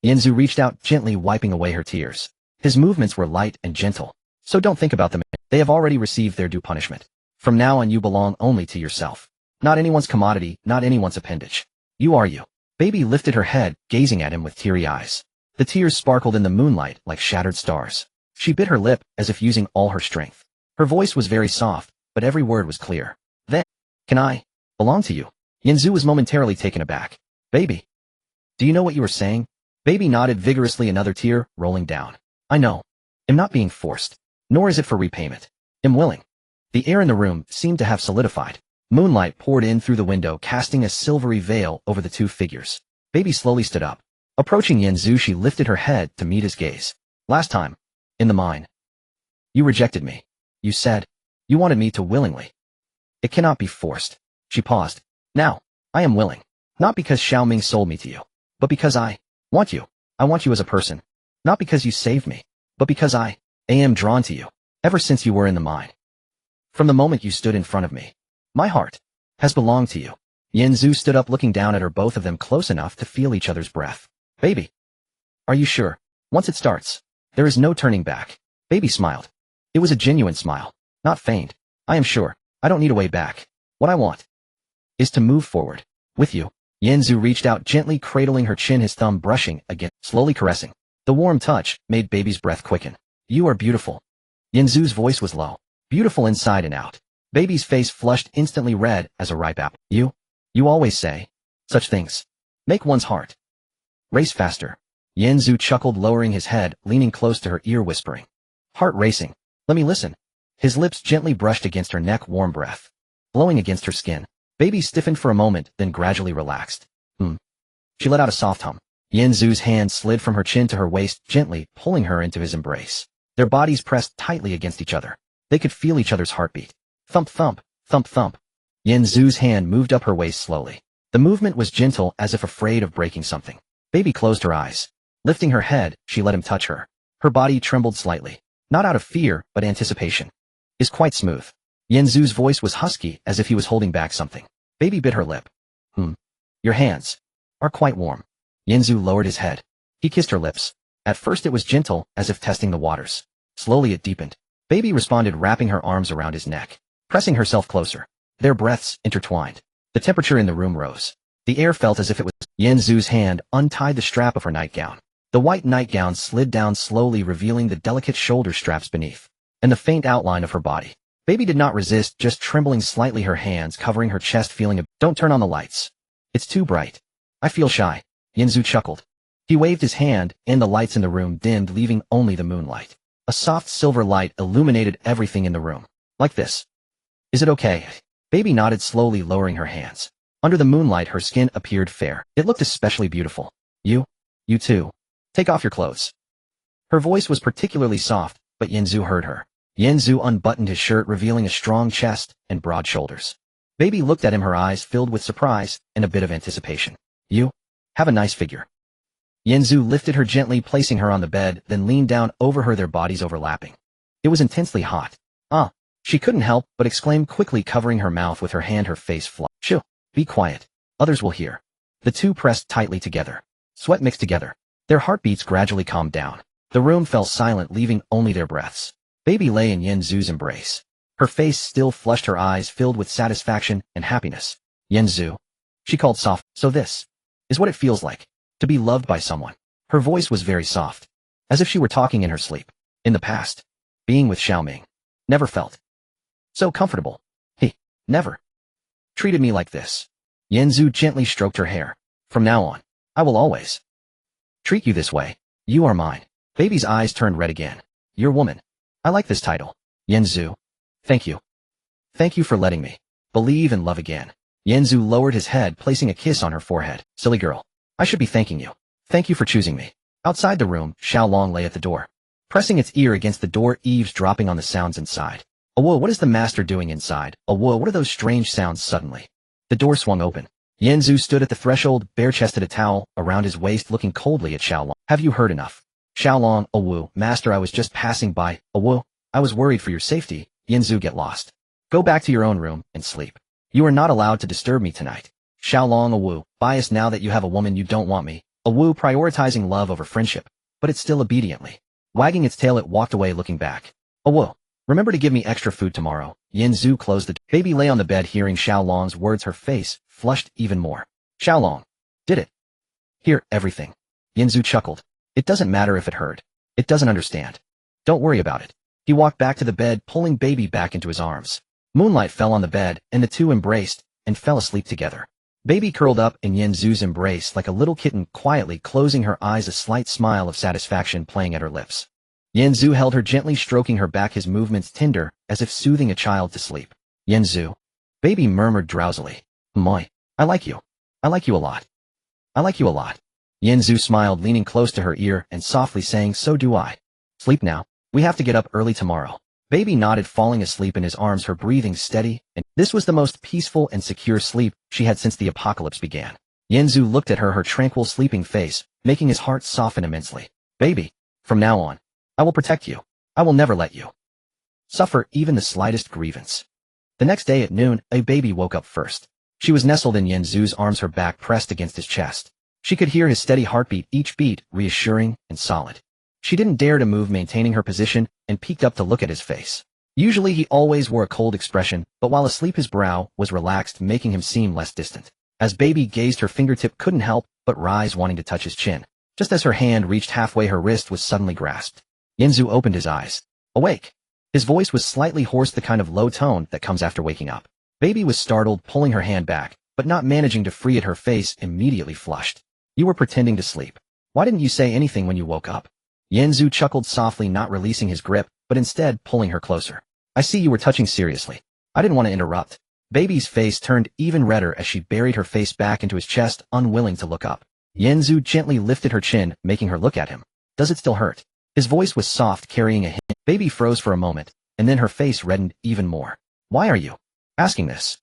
Yanzu reached out, gently wiping away her tears. His movements were light and gentle. So don't think about them. They have already received their due punishment. From now on, you belong only to yourself. Not anyone's commodity, not anyone's appendage. You are you. Baby lifted her head, gazing at him with teary eyes. The tears sparkled in the moonlight like shattered stars. She bit her lip, as if using all her strength. Her voice was very soft, but every word was clear. Then, can I belong to you? Yanzu was momentarily taken aback. Baby. Do you know what you were saying? Baby nodded vigorously, another tear rolling down. I know. I'm not being forced. Nor is it for repayment. I'm willing. The air in the room seemed to have solidified. Moonlight poured in through the window, casting a silvery veil over the two figures. Baby slowly stood up. Approaching Yanzu, she lifted her head to meet his gaze. Last time. In the mine. You rejected me. You said. You wanted me to willingly. It cannot be forced. She paused. Now. I am willing. Not because Xiaoming sold me to you. But because I want you. I want you as a person. Not because you saved me. But because I am drawn to you. Ever since you were in the mine. From the moment you stood in front of me. My heart has belonged to you. Yanzu stood up, looking down at her, both of them close enough to feel each other's breath. Baby. Are you sure? Once it starts, there is no turning back. Baby smiled. It was a genuine smile. Not feigned. I am sure. I don't need a way back. What I want is to move forward. With you. Yanzu reached out, gently cradling her chin, his thumb brushing again, slowly caressing. The warm touch made Baby's breath quicken. You are beautiful. Yanzu's voice was low. Beautiful inside and out. Baby's face flushed, instantly red as a ripe apple. You always say such things. Make one's heart race faster. Yanzu chuckled, lowering his head, leaning close to her ear, whispering. Heart racing. Let me listen. His lips gently brushed against her neck, warm breath blowing against her skin. Baby stiffened for a moment, then gradually relaxed. She let out a soft hum. Yanzu's hand slid from her chin to her waist, gently pulling her into his embrace. Their bodies pressed tightly against each other. They could feel each other's heartbeat. Thump, thump, thump, thump. Yanzu's hand moved up her waist slowly. The movement was gentle, as if afraid of breaking something. Baby closed her eyes. Lifting her head, she let him touch her. Her body trembled slightly. Not out of fear, but anticipation. Is quite smooth. Yanzu's voice was husky, as if he was holding back something. Baby bit her lip. Your hands are quite warm. Yanzu lowered his head. He kissed her lips. At first it was gentle, as if testing the waters. Slowly it deepened. Baby responded, wrapping her arms around his neck. pressing herself closer. Their breaths intertwined. The temperature in the room rose. The air felt as if it was. Yanzu's hand untied the strap of her nightgown. The white nightgown slid down slowly, revealing the delicate shoulder straps beneath, and the faint outline of her body. Baby did not resist, just trembling slightly, her hands covering her chest, feeling Don't turn on the lights. It's too bright. I feel shy. Yanzu chuckled. He waved his hand, and the lights in the room dimmed, leaving only the moonlight. A soft silver light illuminated everything in the room. Like this. Is it okay? Baby nodded, slowly lowering her hands. Under the moonlight, her skin appeared fair. It looked especially beautiful. You too. Take off your clothes. Her voice was particularly soft, but Yanzu heard her. Yanzu unbuttoned his shirt, revealing a strong chest and broad shoulders. Baby looked at him, her eyes filled with surprise and a bit of anticipation. You have a nice figure. Yanzu lifted her gently, placing her on the bed, then leaned down over her, their bodies overlapping. It was intensely hot. She couldn't help but exclaim quickly, covering her mouth with her hand, her face flushed. Shoo, be quiet. Others will hear. The two pressed tightly together. Sweat mixed together. Their heartbeats gradually calmed down. The room fell silent, leaving only their breaths. Baby lay in Yanzu's embrace. Her face still flushed, her eyes filled with satisfaction and happiness. Yanzu, she called soft. So this is what it feels like to be loved by someone. Her voice was very soft, as if she were talking in her sleep. In the past, being with Xiaoming never felt so comfortable. He never treated me like this. Yanzu gently stroked her hair. From now on, I will always treat you this way. You are mine. Baby's eyes turned red again. Your woman. I like this title. Yanzu. Thank you. Thank you for letting me believe and love again. Yanzu lowered his head, placing a kiss on her forehead. Silly girl. I should be thanking you. Thank you for choosing me. Outside the room, Xiaolong lay at the door, pressing its ear against the door, eavesdropping on the sounds inside. Oh whoa, what is the master doing inside? Oh whoa, what are those strange sounds? Suddenly, the door swung open. Yanzu stood at the threshold, bare-chested, a towel around his waist, looking coldly at Xiaolong. Have you heard enough? Xiaolong, oh woo, master, I was just passing by. Oh woo, I was worried for your safety. Yanzu, get lost. Go back to your own room and sleep. You are not allowed to disturb me tonight. Xiaolong, oh woo, biased now that you have a woman, you don't want me. Oh woo, prioritizing love over friendship, but it still obediently. Wagging its tail, it walked away, looking back. Oh woo. Remember to give me extra food tomorrow. Yanzu closed the door. Baby lay on the bed, hearing Xiaolong's words, her face flushed even more. Xiaolong. Did it hear everything? Yanzu chuckled. It doesn't matter if it heard. It doesn't understand. Don't worry about it. He walked back to the bed, pulling Baby back into his arms. Moonlight fell on the bed, and the two embraced and fell asleep together. Baby curled up in Yanzu's embrace like a little kitten, quietly closing her eyes, a slight smile of satisfaction playing at her lips. Yanzu held her, gently stroking her back, his movements tender, as if soothing a child to sleep. Yanzu. Baby murmured drowsily. Moi. I like you. I like you a lot. I like you a lot. Yanzu smiled, leaning close to her ear and softly saying, so do I. Sleep now. We have to get up early tomorrow. Baby nodded, falling asleep in his arms, her breathing steady, and this was the most peaceful and secure sleep she had since the apocalypse began. Yanzu looked at her, her tranquil sleeping face, making his heart soften immensely. Baby, from now on, I will protect you. I will never let you suffer even the slightest grievance. The next day at noon, a baby woke up first. She was nestled in Yanzu's arms, her back pressed against his chest. She could hear his steady heartbeat, each beat reassuring and solid. She didn't dare to move, maintaining her position, and peeked up to look at his face. Usually he always wore a cold expression, but while asleep his brow was relaxed, making him seem less distant. As Baby gazed, her fingertip couldn't help but rise, wanting to touch his chin. Just as her hand reached halfway, her wrist was suddenly grasped. Yanzu opened his eyes. Awake. His voice was slightly hoarse, the kind of low tone that comes after waking up. Baby was startled, pulling her hand back, but not managing to free it, her face immediately flushed. You were pretending to sleep. Why didn't you say anything when you woke up? Yanzu chuckled softly, not releasing his grip, but instead pulling her closer. I see you were touching seriously. I didn't want to interrupt. Baby's face turned even redder as she buried her face back into his chest, unwilling to look up. Yanzu gently lifted her chin, making her look at him. Does it still hurt? His voice was soft, carrying a hint. Baby froze for a moment, and then her face reddened even more. Why are you asking this?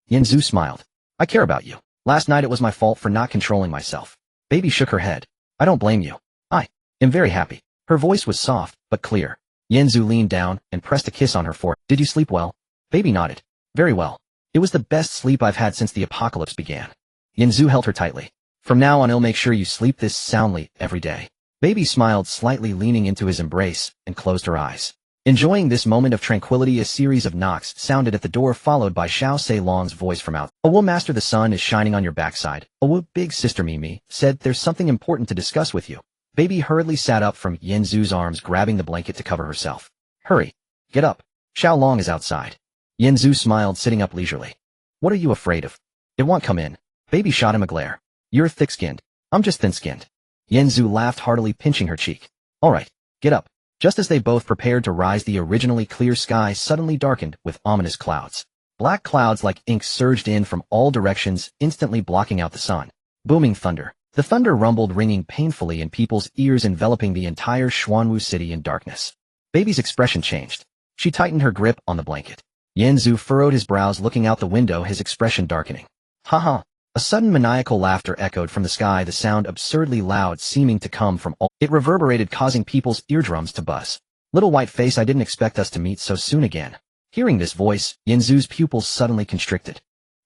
Yanzu smiled. I care about you. Last night it was my fault for not controlling myself. Baby shook her head. I don't blame you. I am very happy. Her voice was soft, but clear. Yanzu leaned down and pressed a kiss on her forehead. Did you sleep well? Baby nodded. Very well. It was the best sleep I've had since the apocalypse began. Yanzu held her tightly. From now on I'll make sure you sleep this soundly every day. Baby smiled slightly, leaning into his embrace, and closed her eyes. Enjoying this moment of tranquility, a series of knocks sounded at the door, followed by Xiao Sei Long's voice from out. "Oh, master, the sun is shining on your backside." "Oh, big sister Mimi said there's something important to discuss with you." Baby hurriedly sat up from Yanzu's arms, grabbing the blanket to cover herself. "Hurry. Get up. Xiao Long is outside." Yanzu smiled, sitting up leisurely. "What are you afraid of? It won't come in." Baby shot him a glare. "You're thick-skinned. I'm just thin-skinned." Yanzu laughed heartily, pinching her cheek. "All right, get up." Just as they both prepared to rise, the originally clear sky suddenly darkened with ominous clouds. Black clouds like ink surged in from all directions, instantly blocking out the sun. Booming thunder. The thunder rumbled, ringing painfully in people's ears, enveloping the entire Xuanwu city in darkness. Baby's expression changed. She tightened her grip on the blanket. Yanzu furrowed his brows, looking out the window, his expression darkening. "Ha." A sudden maniacal laughter echoed from the sky, the sound absurdly loud, seeming to come from all. It reverberated, causing people's eardrums to buzz. "Little white face, I didn't expect us to meet so soon again." Hearing this voice, Yanzu's pupils suddenly constricted.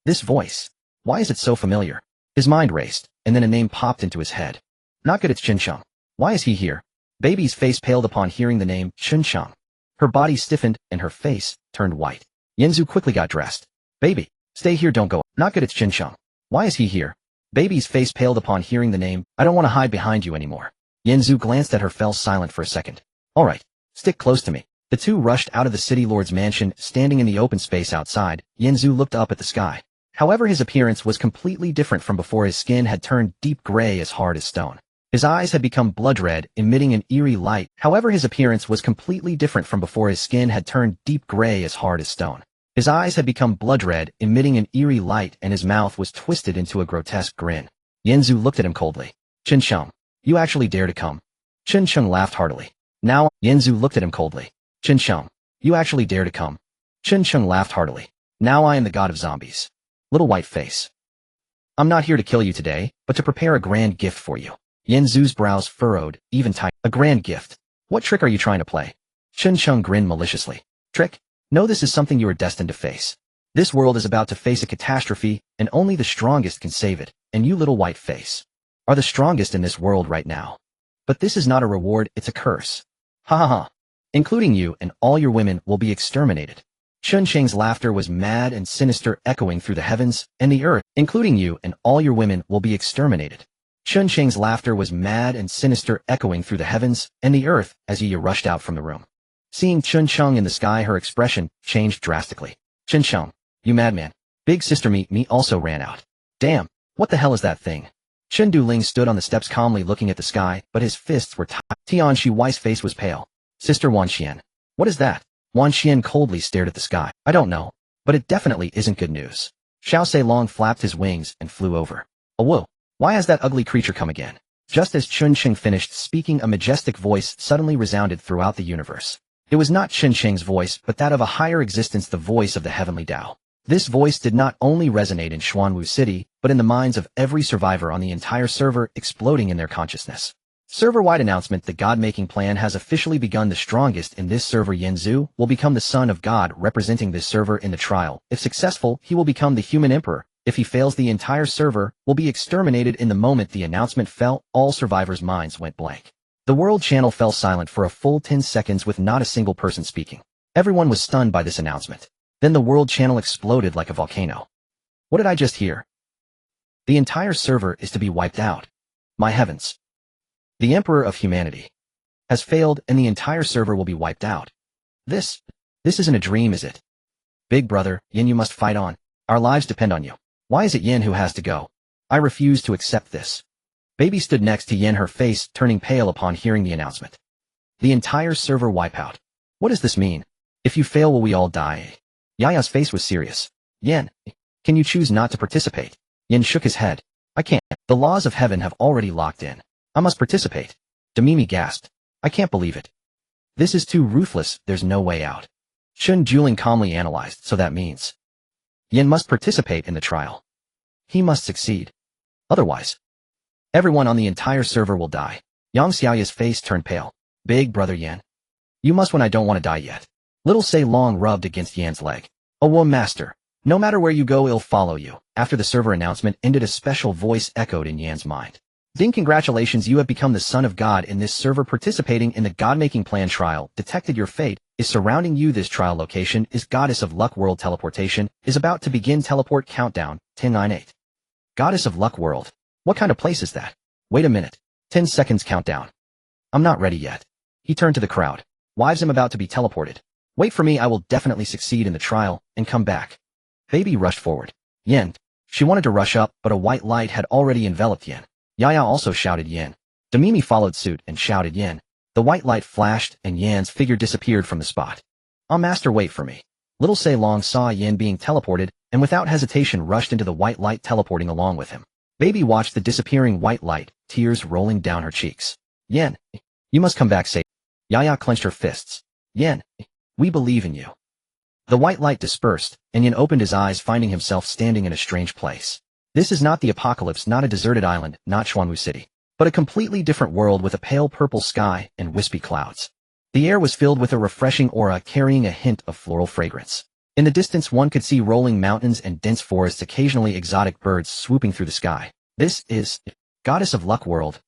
This voice. Why is it so familiar? His mind raced, and then a name popped into his head. Not good, it's Chincheng. Why is he here? Baby's face paled upon hearing the name Chincheng. Her body stiffened, and her face turned white. Yanzu quickly got dressed. "Baby, stay here, don't go." "Not good, it's Chincheng. Why is he here?" Baby's face paled upon hearing the name. "I don't want to hide behind you anymore." Yanzu glanced at her, fell silent for a second. "All right, stick close to me." The two rushed out of the city lord's mansion. Standing in the open space outside, Yanzu looked up at the sky. However, his appearance was completely different from before. His skin had turned deep gray, as hard as stone. His eyes had become blood red, emitting an eerie light. However, his appearance was completely different from before. His skin had turned deep gray, as hard as stone. His eyes had become blood red, emitting an eerie light, and his mouth was twisted into a grotesque grin. Yanzu looked at him coldly. "Chincheng, you actually dare to come?" Chincheng laughed heartily. "Now," Yanzu looked at him coldly. "Chincheng, you actually dare to come?" Chincheng laughed heartily. "Now I am the god of zombies." Little white face. "I'm not here to kill you today, but to prepare a grand gift for you." Yanzu's brows furrowed, even tight. "A grand gift? What trick are you trying to play?" Chincheng grinned maliciously. "Trick? No, this is something you are destined to face. This world is about to face a catastrophe, and only the strongest can save it, and you, little white face, are the strongest in this world right now. But this is not a reward, it's a curse. Ha ha ha. Including you, and all your women will be exterminated." Chuncheng's laughter was mad and sinister, echoing through the heavens and the earth. "Including you, and all your women will be exterminated." Chuncheng's laughter was mad and sinister, echoing through the heavens and the earth, as Yi rushed out from the room. Seeing Chuncheng in the sky, her expression changed drastically. "Chincheng, you madman." Big sister Me also ran out. "Damn, what the hell is that thing?" Chen Duling stood on the steps calmly looking at the sky, but his fists were tight. Tian Shiwai's face was pale. "Sister Wanxian, what is that?" Wanxian coldly stared at the sky. "I don't know, but it definitely isn't good news." Xiao Sei Long flapped his wings and flew over. "Oh whoa, why has that ugly creature come again?" Just as Chuncheng finished speaking, a majestic voice suddenly resounded throughout the universe. It was not Chuncheng's voice, but that of a higher existence, the voice of the heavenly Tao. This voice did not only resonate in Xuanwu City, but in the minds of every survivor on the entire server, exploding in their consciousness. Server-wide announcement: the God-making plan has officially begun. The strongest in this server, Yanzu, will become the son of God, representing this server in the trial. If successful, he will become the human emperor. If he fails, the entire server will be exterminated. In the moment the announcement fell, all survivors' minds went blank. The world channel fell silent for a full 10 seconds with not a single person speaking. Everyone was stunned by this announcement. Then the world channel exploded like a volcano. What did I just hear? The entire server is to be wiped out. My heavens. The Emperor of Humanity has failed, and the entire server will be wiped out. This isn't a dream, is it? Big brother, Yin, you must fight on. Our lives depend on you. Why is it Yin who has to go? I refuse to accept this. Baby stood next to Yin, her face turning pale upon hearing the announcement. The entire server wipeout. What does this mean? If you fail, will we all die? Yaya's face was serious. Yin, can you choose not to participate? Yin shook his head. I can't. The laws of heaven have already locked in. I must participate. Demimi gasped. I can't believe it. This is too ruthless, there's no way out. Chun Juling calmly analyzed, so that means Yin must participate in the trial. He must succeed. Otherwise, everyone on the entire server will die. Yang Xiaoya's face turned pale. Big brother Yan, you must when I don't want to die yet. Little Sei Long rubbed against Yan's leg. Oh, master. No matter where you go, it'll follow you. After the server announcement ended, a special voice echoed in Yan's mind. Ding, congratulations, you have become the son of God in this server participating in the God-making plan trial. Detected your fate is surrounding you. This trial location is Goddess of Luck World. Teleportation is about to begin. Teleport countdown, 10, 9, 8. Goddess of Luck World. What kind of place is that? Wait a minute. 10 seconds countdown. I'm not ready yet. He turned to the crowd. Wives, I'm about to be teleported. Wait for me, I will definitely succeed in the trial and come back. Baby rushed forward. Yen. She wanted to rush up, but a white light had already enveloped Yen. Yaya also shouted Yen. Damimi followed suit and shouted Yen. The white light flashed and Yan's figure disappeared from the spot. Master, wait for me. Little Se Long saw Yen being teleported and without hesitation rushed into the white light, teleporting along with him. Baby watched the disappearing white light, tears rolling down her cheeks. Yen, you must come back safe. Yaya clenched her fists. Yen, we believe in you. The white light dispersed, and Yen opened his eyes, finding himself standing in a strange place. This is not the apocalypse, not a deserted island, not Xuanwu City, but a completely different world with a pale purple sky and wispy clouds. The air was filled with a refreshing aura carrying a hint of floral fragrance. In the distance one could see rolling mountains and dense forests, occasionally exotic birds swooping through the sky. This is Goddess of Luck World.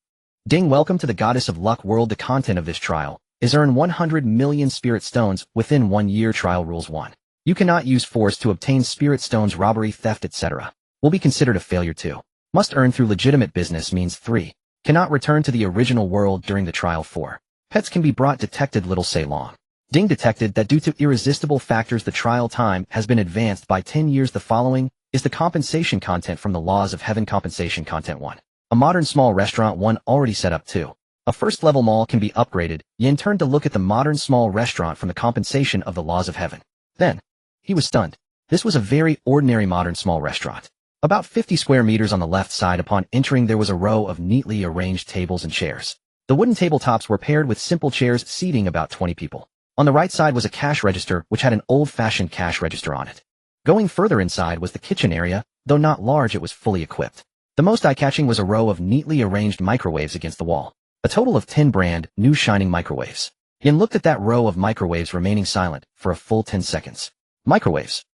Ding, welcome to the Goddess of Luck World. The content of this trial is earn 100 million spirit stones within 1 year. Trial rules 1. You cannot use force to obtain spirit stones. Robbery, theft, etc. will be considered a failure. 2. Must earn through legitimate business means. 3. Cannot return to the original world during the trial. 4. Pets can be brought. Detected Little Se Long. Ding detected that due to irresistible factors the trial time has been advanced by 10 years. The following is the compensation content from the Laws of Heaven. Compensation content 1. A modern small restaurant. 1. Already set up. 2. A first level mall can be upgraded. Yen turned to look at the modern small restaurant from the compensation of the Laws of Heaven. Then, he was stunned. This was a very ordinary modern small restaurant. About 50 square meters on the left side. Upon entering there was a row of neatly arranged tables and chairs. The wooden tabletops were paired with simple chairs seating about 20 people. On the right side was a cash register which had an old-fashioned cash register on it. Going further inside was the kitchen area. Though not large, it was fully equipped. The most eye-catching was a row of neatly arranged microwaves against the wall. A total of 10 brand new shining microwaves. Yen looked at that row of microwaves, remaining silent for a full 10 seconds. Microwaves.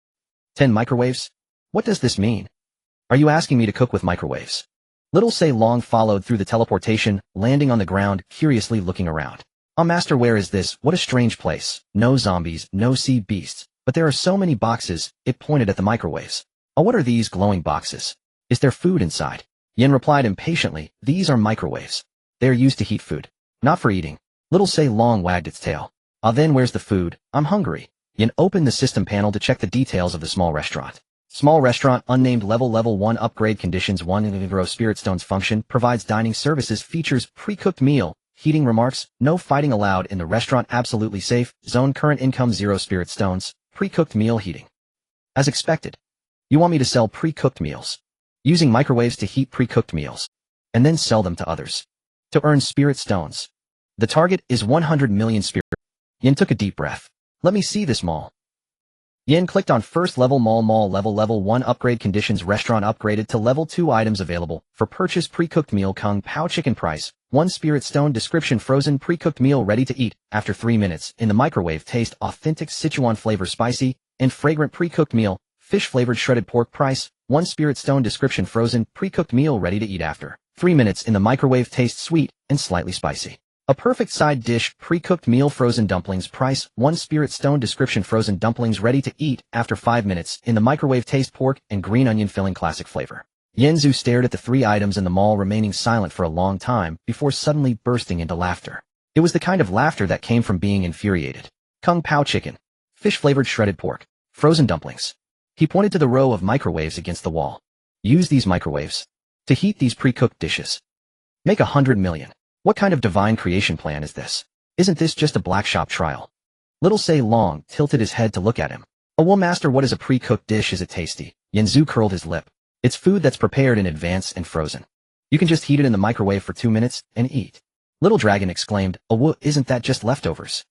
10 microwaves? What does this mean? Are you asking me to cook with microwaves? Little Se Long followed through the teleportation, landing on the ground, curiously looking around. Master, where is this? What a strange place. No zombies, no sea beasts, but there are so many boxes. It pointed at the microwaves. What are these glowing boxes? Is there food inside? Yen replied impatiently, these are microwaves. They are used to heat food, not for eating. Little Se Long wagged its tail. Then where's the food? I'm hungry. Yen opened the system panel to check the details of the small restaurant. Small restaurant, unnamed level 1 upgrade conditions 1 grow spirit stones function, provides dining services, features pre-cooked meal, heating remarks, no fighting allowed in the restaurant, absolutely safe, zone current income 0 spirit stones, pre-cooked meal heating. As expected. You want me to sell pre-cooked meals? Using microwaves to heat pre-cooked meals, and then sell them to others. To earn spirit stones. The target is 100 million spirit. Yen took a deep breath. Let me see this mall. Yen clicked on first level mall level 1 upgrade conditions restaurant upgraded to level 2 items available for purchase pre-cooked meal Kung Pao chicken price 1 spirit stone description frozen pre-cooked meal ready to eat after 3 minutes in the microwave taste authentic Sichuan flavor spicy and fragrant pre-cooked meal fish flavored shredded pork price 1 spirit stone description frozen pre-cooked meal ready to eat after 3 minutes in the microwave taste sweet and slightly spicy. A perfect side dish, pre-cooked meal frozen dumplings price 1 spirit stone description frozen dumplings ready to eat after 5 minutes in the microwave taste pork and green onion filling classic flavor. Yenzu stared at the 3 items in the mall, remaining silent for a long time before suddenly bursting into laughter. It was the kind of laughter that came from being infuriated. Kung Pao chicken, fish flavored shredded pork, frozen dumplings. He pointed to the row of microwaves against the wall. Use these microwaves to heat these pre-cooked dishes. Make 100 million. What kind of divine creation plan is this? Isn't this just a black shop trial? Little Se Long tilted his head to look at him. Well, master, what is a pre-cooked dish? Is it tasty? Yenzu curled his lip. It's food that's prepared in advance and frozen. You can just heat it in the microwave for 2 minutes and eat. Little Dragon exclaimed, isn't that just leftovers?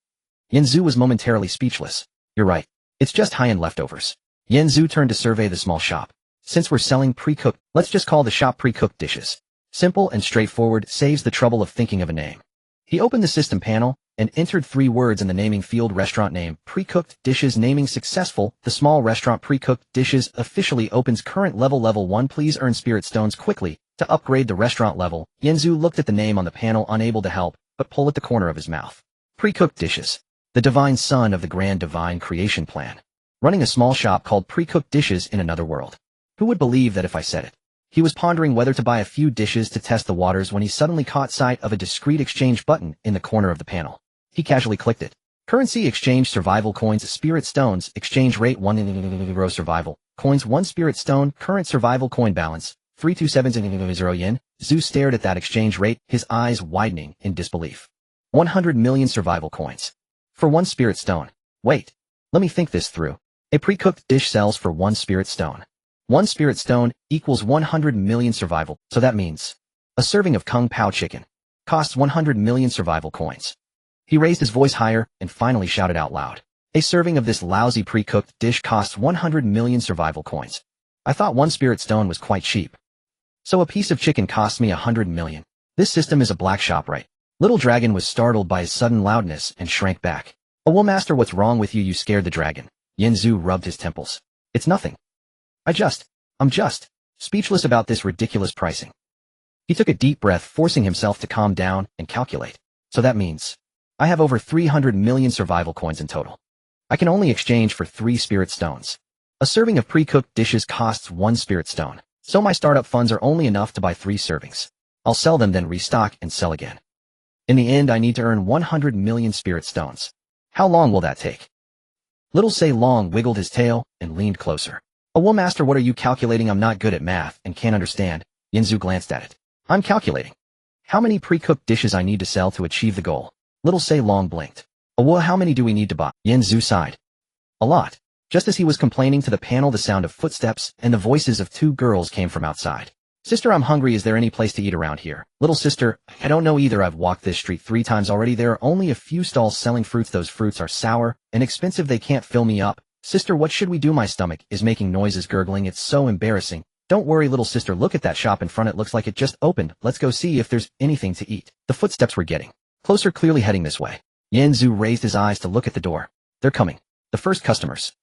Yenzu was momentarily speechless. You're right. It's just high-end leftovers. Yenzu turned to survey the small shop. Since we're selling pre-cooked, let's just call the shop pre-cooked dishes. Simple and straightforward, saves the trouble of thinking of a name. He opened the system panel and entered 3 words in the naming field. Restaurant name, pre-cooked dishes. Naming successful. The small restaurant pre-cooked dishes officially opens. Current level 1. Please earn spirit stones quickly. To upgrade the restaurant level, Yanzu looked at the name on the panel, unable to help but pull at the corner of his mouth. Pre-cooked dishes. The divine son of the grand divine creation plan. Running a small shop called Pre-cooked Dishes in another world. Who would believe that if I said it? He was pondering whether to buy a few dishes to test the waters when he suddenly caught sight of a discreet exchange button in the corner of the panel. He casually clicked it. Currency exchange survival coins spirit stones exchange rate 1 survival coins 1 spirit stone current survival coin balance 327 yen. Zhu stared at that exchange rate, his eyes widening in disbelief. 100 million survival coins. For 1 spirit stone. Wait. Let me think this through. A pre-cooked dish sells for 1 spirit stone. 1 spirit stone equals 100 million survival, so that means a serving of Kung Pao chicken costs 100 million survival coins. He raised his voice higher and finally shouted out loud. A serving of this lousy pre-cooked dish costs 100 million survival coins. I thought 1 spirit stone was quite cheap. So a piece of chicken costs me 100 million. This system is a black shop, right? Little Dragon was startled by his sudden loudness and shrank back. Oh, well, master, what's wrong with you? You scared the dragon. Yanzu rubbed his temples. It's nothing. I'm just speechless about this ridiculous pricing. He took a deep breath, forcing himself to calm down and calculate. So that means I have over 300 million survival coins in total. I can only exchange for 3 spirit stones. A serving of pre-cooked dishes costs 1 spirit stone, so my startup funds are only enough to buy 3 servings. I'll sell them, then restock and sell again. In the end, I need to earn 100 million spirit stones. How long will that take? Little Say Long wiggled his tail and leaned closer. Oh, well, master, what are you calculating? I'm not good at math and can't understand. Yanzu glanced at it. I'm calculating how many pre-cooked dishes I need to sell to achieve the goal. Little Say Long blinked. Oh, well, how many do we need to buy? Yanzu sighed. A lot. Just as he was complaining to the panel, the sound of footsteps and the voices of 2 girls came from outside. Sister, I'm hungry. Is there any place to eat around here? Little sister, I don't know either. I've walked this street 3 times already. There are only a few stalls selling fruits. Those fruits are sour and expensive. They can't fill me up. Sister, what should we do? My stomach is making noises, gurgling. It's so embarrassing. Don't worry, little sister. Look at that shop in front. It looks like it just opened. Let's go see if there's anything to eat. The footsteps were getting closer, clearly heading this way. Yanzu raised his eyes to look at the door. They're coming. The first customers.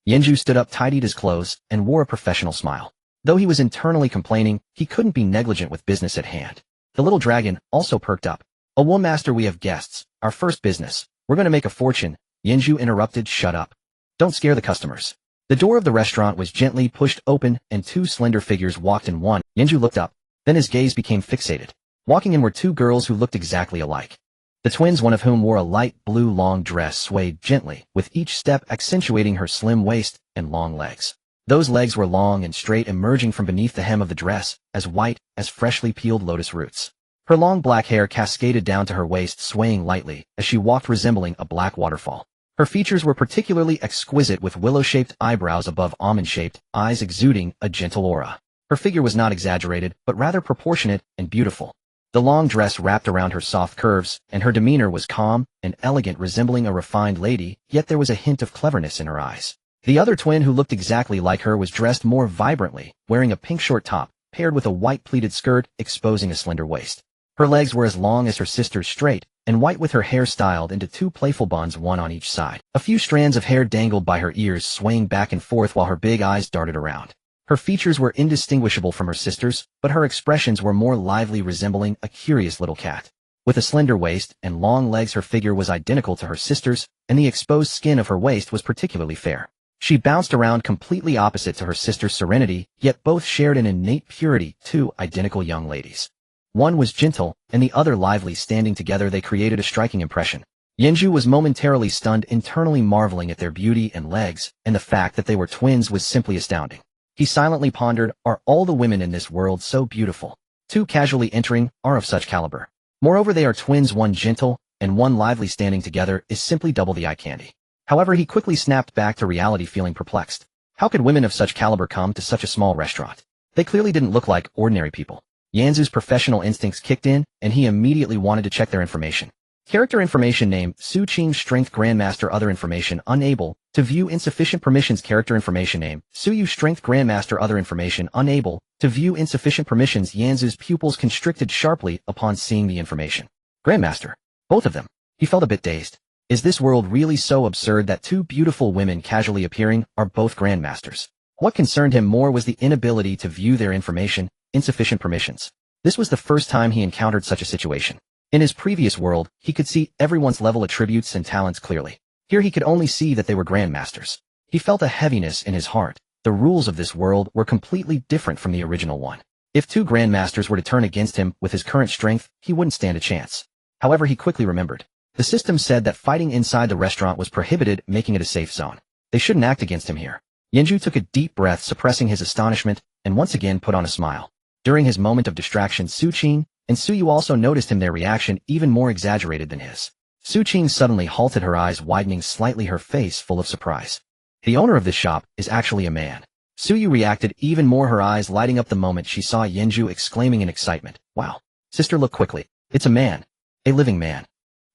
Yanzu stood up, tidied his clothes, and wore a professional smile. Though he was internally complaining, he couldn't be negligent with business at hand. The little dragon also perked up. Oh, well, master, we have guests. Our first business. We're going to make a fortune. Yanzu interrupted. Shut up. Don't scare the customers. The door of the restaurant was gently pushed open and 2 slender figures walked in. One. Yanzu looked up. Then his gaze became fixated. Walking in were 2 girls who looked exactly alike. The twins, one of whom wore a light blue long dress, swayed gently, with each step accentuating her slim waist and long legs. Those legs were long and straight, emerging from beneath the hem of the dress, as white as freshly peeled lotus roots. Her long black hair cascaded down to her waist, swaying lightly as she walked, resembling a black waterfall. Her features were particularly exquisite, with willow-shaped eyebrows above almond-shaped eyes exuding a gentle aura. Her figure was not exaggerated, but rather proportionate and beautiful. The long dress wrapped around her soft curves, and her demeanor was calm and elegant, resembling a refined lady, yet there was a hint of cleverness in her eyes. The other twin, who looked exactly like her, was dressed more vibrantly, wearing a pink short top, paired with a white pleated skirt, exposing a slender waist. Her legs were as long as her sister's, straight and white, with her hair styled into 2 playful buns, one on each side. A few strands of hair dangled by her ears, swaying back and forth while her big eyes darted around. Her features were indistinguishable from her sister's, but her expressions were more lively, resembling a curious little cat. With a slender waist and long legs, her figure was identical to her sister's, and the exposed skin of her waist was particularly fair. She bounced around, completely opposite to her sister's serenity, yet both shared an innate purity. 2 identical young ladies. One was gentle, and the other lively. Standing together, they created a striking impression. Yanzu was momentarily stunned, internally marveling at their beauty and legs, and the fact that they were twins was simply astounding. He silently pondered, are all the women in this world so beautiful? 2 casually entering are of such caliber. Moreover, they are twins, one gentle and one lively. Standing together is simply double the eye candy. However, he quickly snapped back to reality, feeling perplexed. How could women of such caliber come to such a small restaurant? They clearly didn't look like ordinary people. Yanzu's professional instincts kicked in, and he immediately wanted to check their information. Character information: name, Su Qing, strength, grandmaster. Other information: unable to view, insufficient permissions. Character information: name, Su Yu, strength, grandmaster. Other information: unable to view, insufficient permissions. Yanzu's pupils constricted sharply upon seeing the information. Grandmaster. Both of them. He felt a bit dazed. Is this world really so absurd that 2 beautiful women casually appearing are both grandmasters? What concerned him more was the inability to view their information. insufficient permissions. This was the first time he encountered such a situation. In his previous world, he could see everyone's level attributes and talents clearly. Here he could only see that they were grandmasters. He felt a heaviness in his heart. The rules of this world were completely different from the original one. If two grandmasters were to turn against him with his current strength, he wouldn't stand a chance. However, he quickly remembered. The system said that fighting inside the restaurant was prohibited, making it a safe zone. They shouldn't act against him here. Yenju took a deep breath, suppressing his astonishment, and once again put on a smile. During his moment of distraction, Su Qing and Su Yu also noticed their reaction even more exaggerated than his. Su Qing suddenly halted, her eyes widening slightly, her face full of surprise. The owner of this shop is actually a man. Su Yu reacted even more, her eyes lighting up the moment she saw Yenju, exclaiming in excitement, "Wow! Sister, look quickly. It's a man. A living man."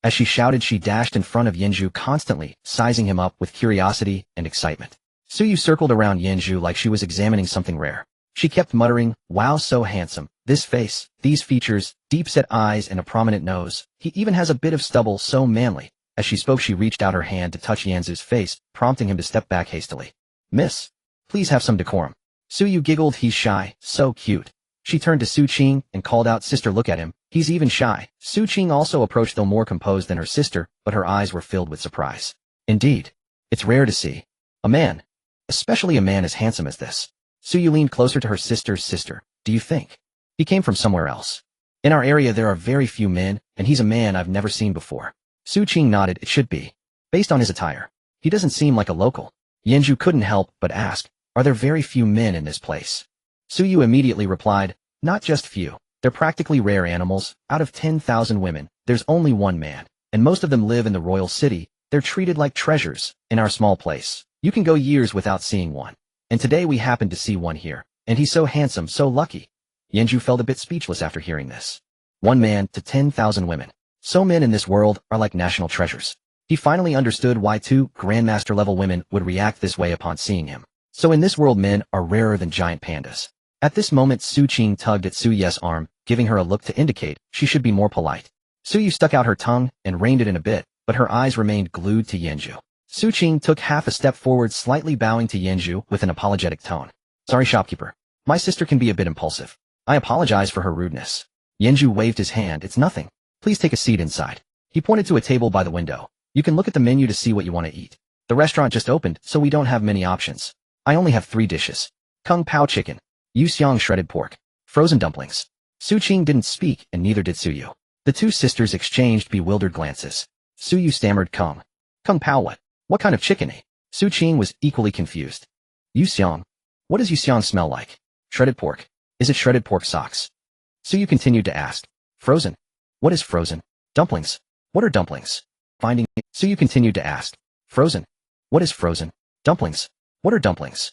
As she shouted, she dashed in front of Yenju, constantly sizing him up with curiosity and excitement. Su Yu circled around Yenju like she was examining something rare. She kept muttering, "Wow, so handsome. This face, these features, deep-set eyes and a prominent nose. He even has a bit of stubble, so manly." As she spoke, she reached out her hand to touch Yenju's face, prompting him to step back hastily. "Miss, please have some decorum." Su Yu giggled, "He's shy, so cute." She turned to Su Qing and called out, "Sister, look at him. He's even shy." Su Qing also approached, though more composed than her sister, but her eyes were filled with surprise. Indeed, it's rare to see a man, especially a man as handsome as this. Su Yu leaned closer to her sister. "Sister, do you think he came from somewhere else? In our area there are very few men, and he's a man I've never seen before." Su Qing nodded. "It should be. Based on his attire, he doesn't seem like a local." Yenju couldn't help but ask, "Are there very few men in this place?" Su Yu immediately replied, "Not just few. They're practically rare animals. Out of 10,000 women, there's only one man, and most of them live in the royal city. They're treated like treasures. In our small place, you can go years without seeing one. And today we happened to see one here, and he's so handsome, so lucky." Yenju felt a bit speechless after hearing this. One man to 10,000 women. So men in this world are like national treasures. He finally understood why two grandmaster-level women would react this way upon seeing him. So in this world, men are rarer than giant pandas. At this moment, Su Qing tugged at Su Ye's arm, giving her a look to indicate she should be more polite. Su Yu stuck out her tongue and reined it in a bit, but her eyes remained glued to Yenju. Su Qing took half a step forward, slightly bowing to Yenju with an apologetic tone. "Sorry, shopkeeper. My sister can be a bit impulsive. I apologize for her rudeness." Yenju waved his hand. "It's nothing. Please take a seat inside." He pointed to a table by the window. "You can look at the menu to see what you want to eat. The restaurant just opened, so we don't have many options. I only have 3 dishes. Kung Pao chicken, Yuxiang shredded pork, frozen dumplings." Su Qing didn't speak, and neither did Su Yu. The two sisters exchanged bewildered glances. Su Yu stammered, Kung Pao what? What kind of chicken, eh?" Su Qing was equally confused. "Yuxiang? What does Yuxiang smell like? Shredded pork. Is it shredded pork socks?" Su Yu continued to ask. "Frozen? What is frozen? Dumplings? What are dumplings?" Su Yu continued to ask. "Frozen? What is frozen? Dumplings? What are dumplings?"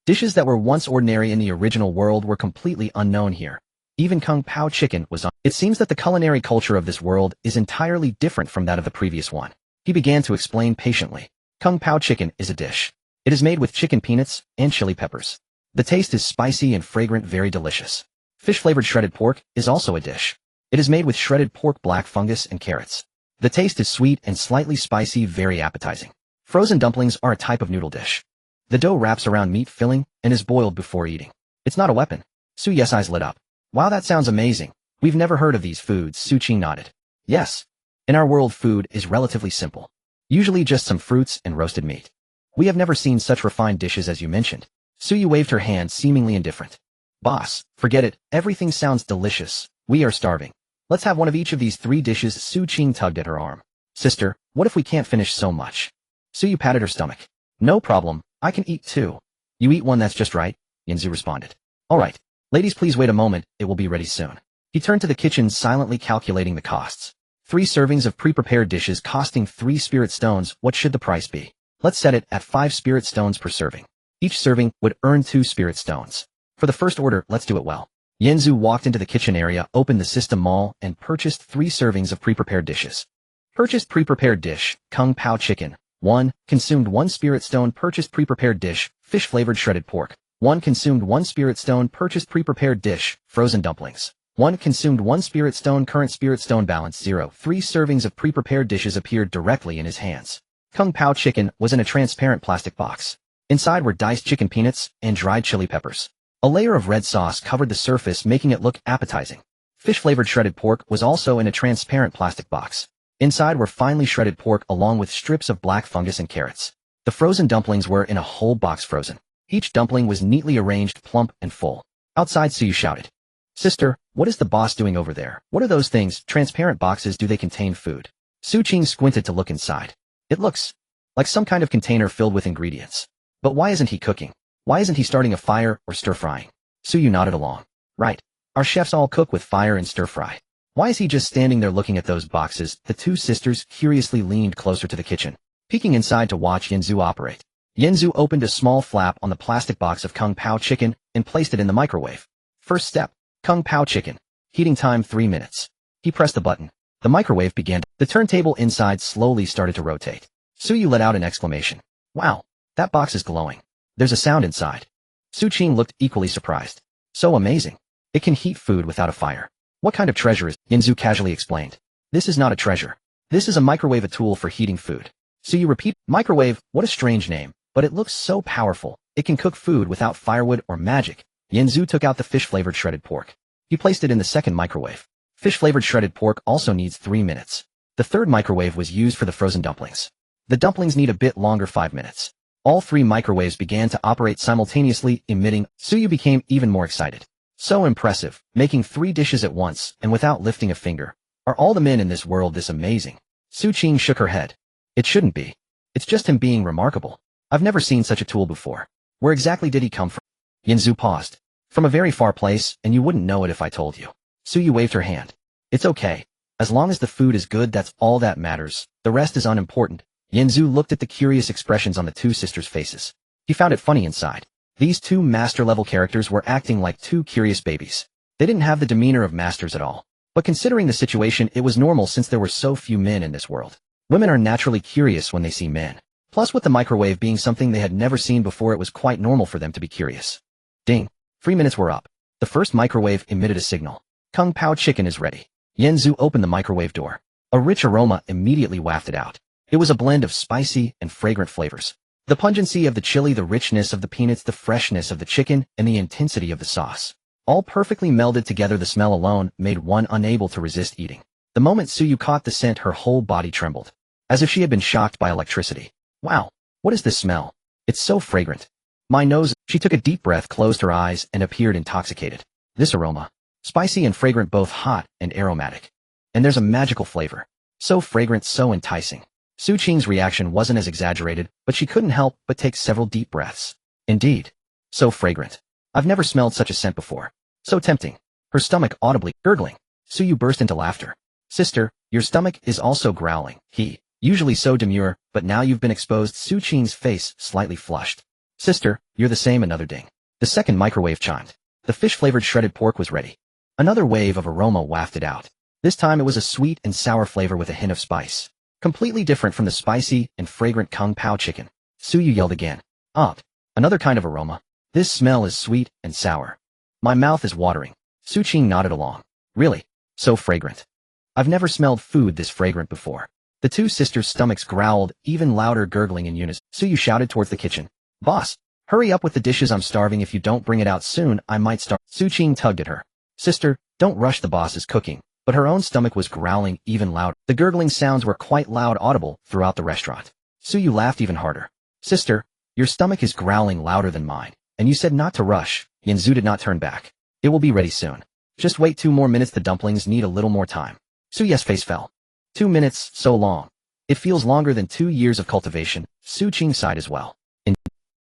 Dishes that were once ordinary in the original world were completely unknown here. Even Kung Pao chicken was It seems that the culinary culture of this world is entirely different from that of the previous one. He began to explain patiently. Kung Pao chicken is a dish. It is made with chicken peanuts and chili peppers. The taste is spicy and fragrant, very delicious. Fish-flavored shredded pork is also a dish. It is made with shredded pork, black fungus, and carrots. The taste is sweet and slightly spicy, very appetizing. Frozen dumplings are a type of noodle dish. The dough wraps around meat filling and is boiled before eating. It's not a weapon. Su Ye's eyes lit up. "Wow, that sounds amazing. We've never heard of these foods." Su Qing nodded. "Yes. In our world, food is relatively simple. Usually just some fruits and roasted meat. We have never seen such refined dishes as you mentioned." Su Yu waved her hand, seemingly indifferent. "Boss, forget it. Everything sounds delicious. We are starving. Let's have one of each of these 3 dishes." Su Qing tugged at her arm. "Sister, what if we can't finish so much?" Su Yu patted her stomach. "No problem. I can eat 2. "You eat 1, that's just right," Yenzu responded. "All right. Ladies, please wait a moment. It will be ready soon." He turned to the kitchen, silently calculating the costs. 3 servings of pre-prepared dishes costing 3 spirit stones. What should the price be? Let's set it at 5 spirit stones per serving. Each serving would earn 2 spirit stones. For the first order, let's do it well. Yenzu walked into the kitchen area, opened the system mall, and purchased 3 servings of pre-prepared dishes. Purchased pre-prepared dish, Kung Pao chicken, 1. Consumed 1 spirit stone. Purchased pre-prepared dish, fish-flavored shredded pork, 1. Consumed 1 spirit stone. Purchased pre-prepared dish, frozen dumplings, 1. Consumed 1 spirit stone. Current spirit stone balance 0. 3 servings of pre-prepared dishes appeared directly in his hands. Kung Pao chicken was in a transparent plastic box. Inside were diced chicken peanuts and dried chili peppers, A layer of red sauce covered the surface, making it look appetizing. Fish-flavored shredded pork was also in a transparent plastic box. Inside were finely shredded pork along with strips of black fungus and carrots. The frozen dumplings were in a whole box frozen. Each dumpling was neatly arranged, plump and full. Outside, Suyu shouted, "Sister, what is the boss doing over there? What are those things? Transparent boxes, do they contain food?" Su Qing squinted to look inside. It looks like some kind of container filled with ingredients. But why isn't he cooking? Why isn't he starting a fire or stir-frying? Suyu nodded along. Right. Our chefs all cook with fire and stir-fry. Why is he just standing there looking at those boxes? The two sisters curiously leaned closer to the kitchen, peeking inside to watch Yanzu operate. Yanzu opened a small flap on the plastic box of Kung Pao chicken and placed it in the microwave. First step, Kung Pao chicken. Heating time 3 minutes. He pressed the button. The microwave began. The turntable inside slowly started to rotate. Suyu let out an exclamation. Wow, that box is glowing. There's a sound inside. Su Qing looked equally surprised. So amazing. It can heat food without a fire. What kind of treasure is? Yanzu casually explained. This is not a treasure. This is a microwave, a tool for heating food. Suyu repeat, microwave, what a strange name, but it looks so powerful. It can cook food without firewood or magic. Yanzu took out the fish-flavored shredded pork. He placed it in the second microwave. Fish-flavored shredded pork also needs 3 minutes. The third microwave was used for the frozen dumplings. The dumplings need a bit longer, 5 minutes. All 3 microwaves began to operate simultaneously, emitting. Suyu became even more excited. So impressive, making 3 dishes at once and without lifting a finger. Are all the men in this world this amazing? Su Qing shook her head. It shouldn't be. It's just him being remarkable. I've never seen such a tool before. Where exactly did he come from? Yanzu paused. From a very far place, and you wouldn't know it if I told you. Suyu waved her hand. It's okay. As long as the food is good, that's all that matters. The rest is unimportant. Yanzu looked at the curious expressions on the two sisters' faces. He found it funny inside. These 2 master-level characters were acting like 2 curious babies. They didn't have the demeanor of masters at all. But considering the situation, it was normal since there were so few men in this world. Women are naturally curious when they see men. Plus, with the microwave being something they had never seen before, it was quite normal for them to be curious. Ding. 3 minutes were up. The first microwave emitted a signal. Kung Pao chicken is ready. Yanzu opened the microwave door. A rich aroma immediately wafted out. It was a blend of spicy and fragrant flavors. The pungency of the chili, the richness of the peanuts, the freshness of the chicken, and the intensity of the sauce. All perfectly melded together. The smell alone made one unable to resist eating. The moment Suyu caught the scent, her whole body trembled, as if she had been shocked by electricity. Wow, what is this smell? It's so fragrant. My nose. She took a deep breath, closed her eyes, and appeared intoxicated. This aroma. Spicy and fragrant, both hot and aromatic. And there's a magical flavor. So fragrant, so enticing. Su Qing's reaction wasn't as exaggerated, but she couldn't help but take several deep breaths. Indeed. So fragrant. I've never smelled such a scent before. So tempting. Her stomach audibly gurgling. Suyu burst into laughter. Sister, your stomach is also growling. He, usually so demure, but now you've been exposed. Su Qing's face slightly flushed. Sister, you're the same. Another ding. The second microwave chimed. The fish-flavored shredded pork was ready. Another wave of aroma wafted out. This time it was a sweet and sour flavor with a hint of spice. Completely different from the spicy and fragrant Kung Pao chicken. Suyu yelled again. Another kind of aroma. This smell is sweet and sour. My mouth is watering. Su Qing nodded along. Really? So fragrant. I've never smelled food this fragrant before. The two sisters' stomachs growled, even louder, gurgling in unison. Suyu shouted towards the kitchen. Boss, hurry up with the dishes. I'm starving. If you don't bring it out soon, I might starve. Su Qing tugged at her. Sister, don't rush. The boss is cooking. But her own stomach was growling even louder. The gurgling sounds were quite loud, audible throughout the restaurant. Suyu laughed even harder. Sister, your stomach is growling louder than mine, and you said not to rush. Yanzu did not turn back. It will be ready soon. Just wait 2 more minutes. The dumplings need a little more time. Suyu's face fell. 2 minutes, so long. It feels longer than 2 years of cultivation. Su Qing sighed as well.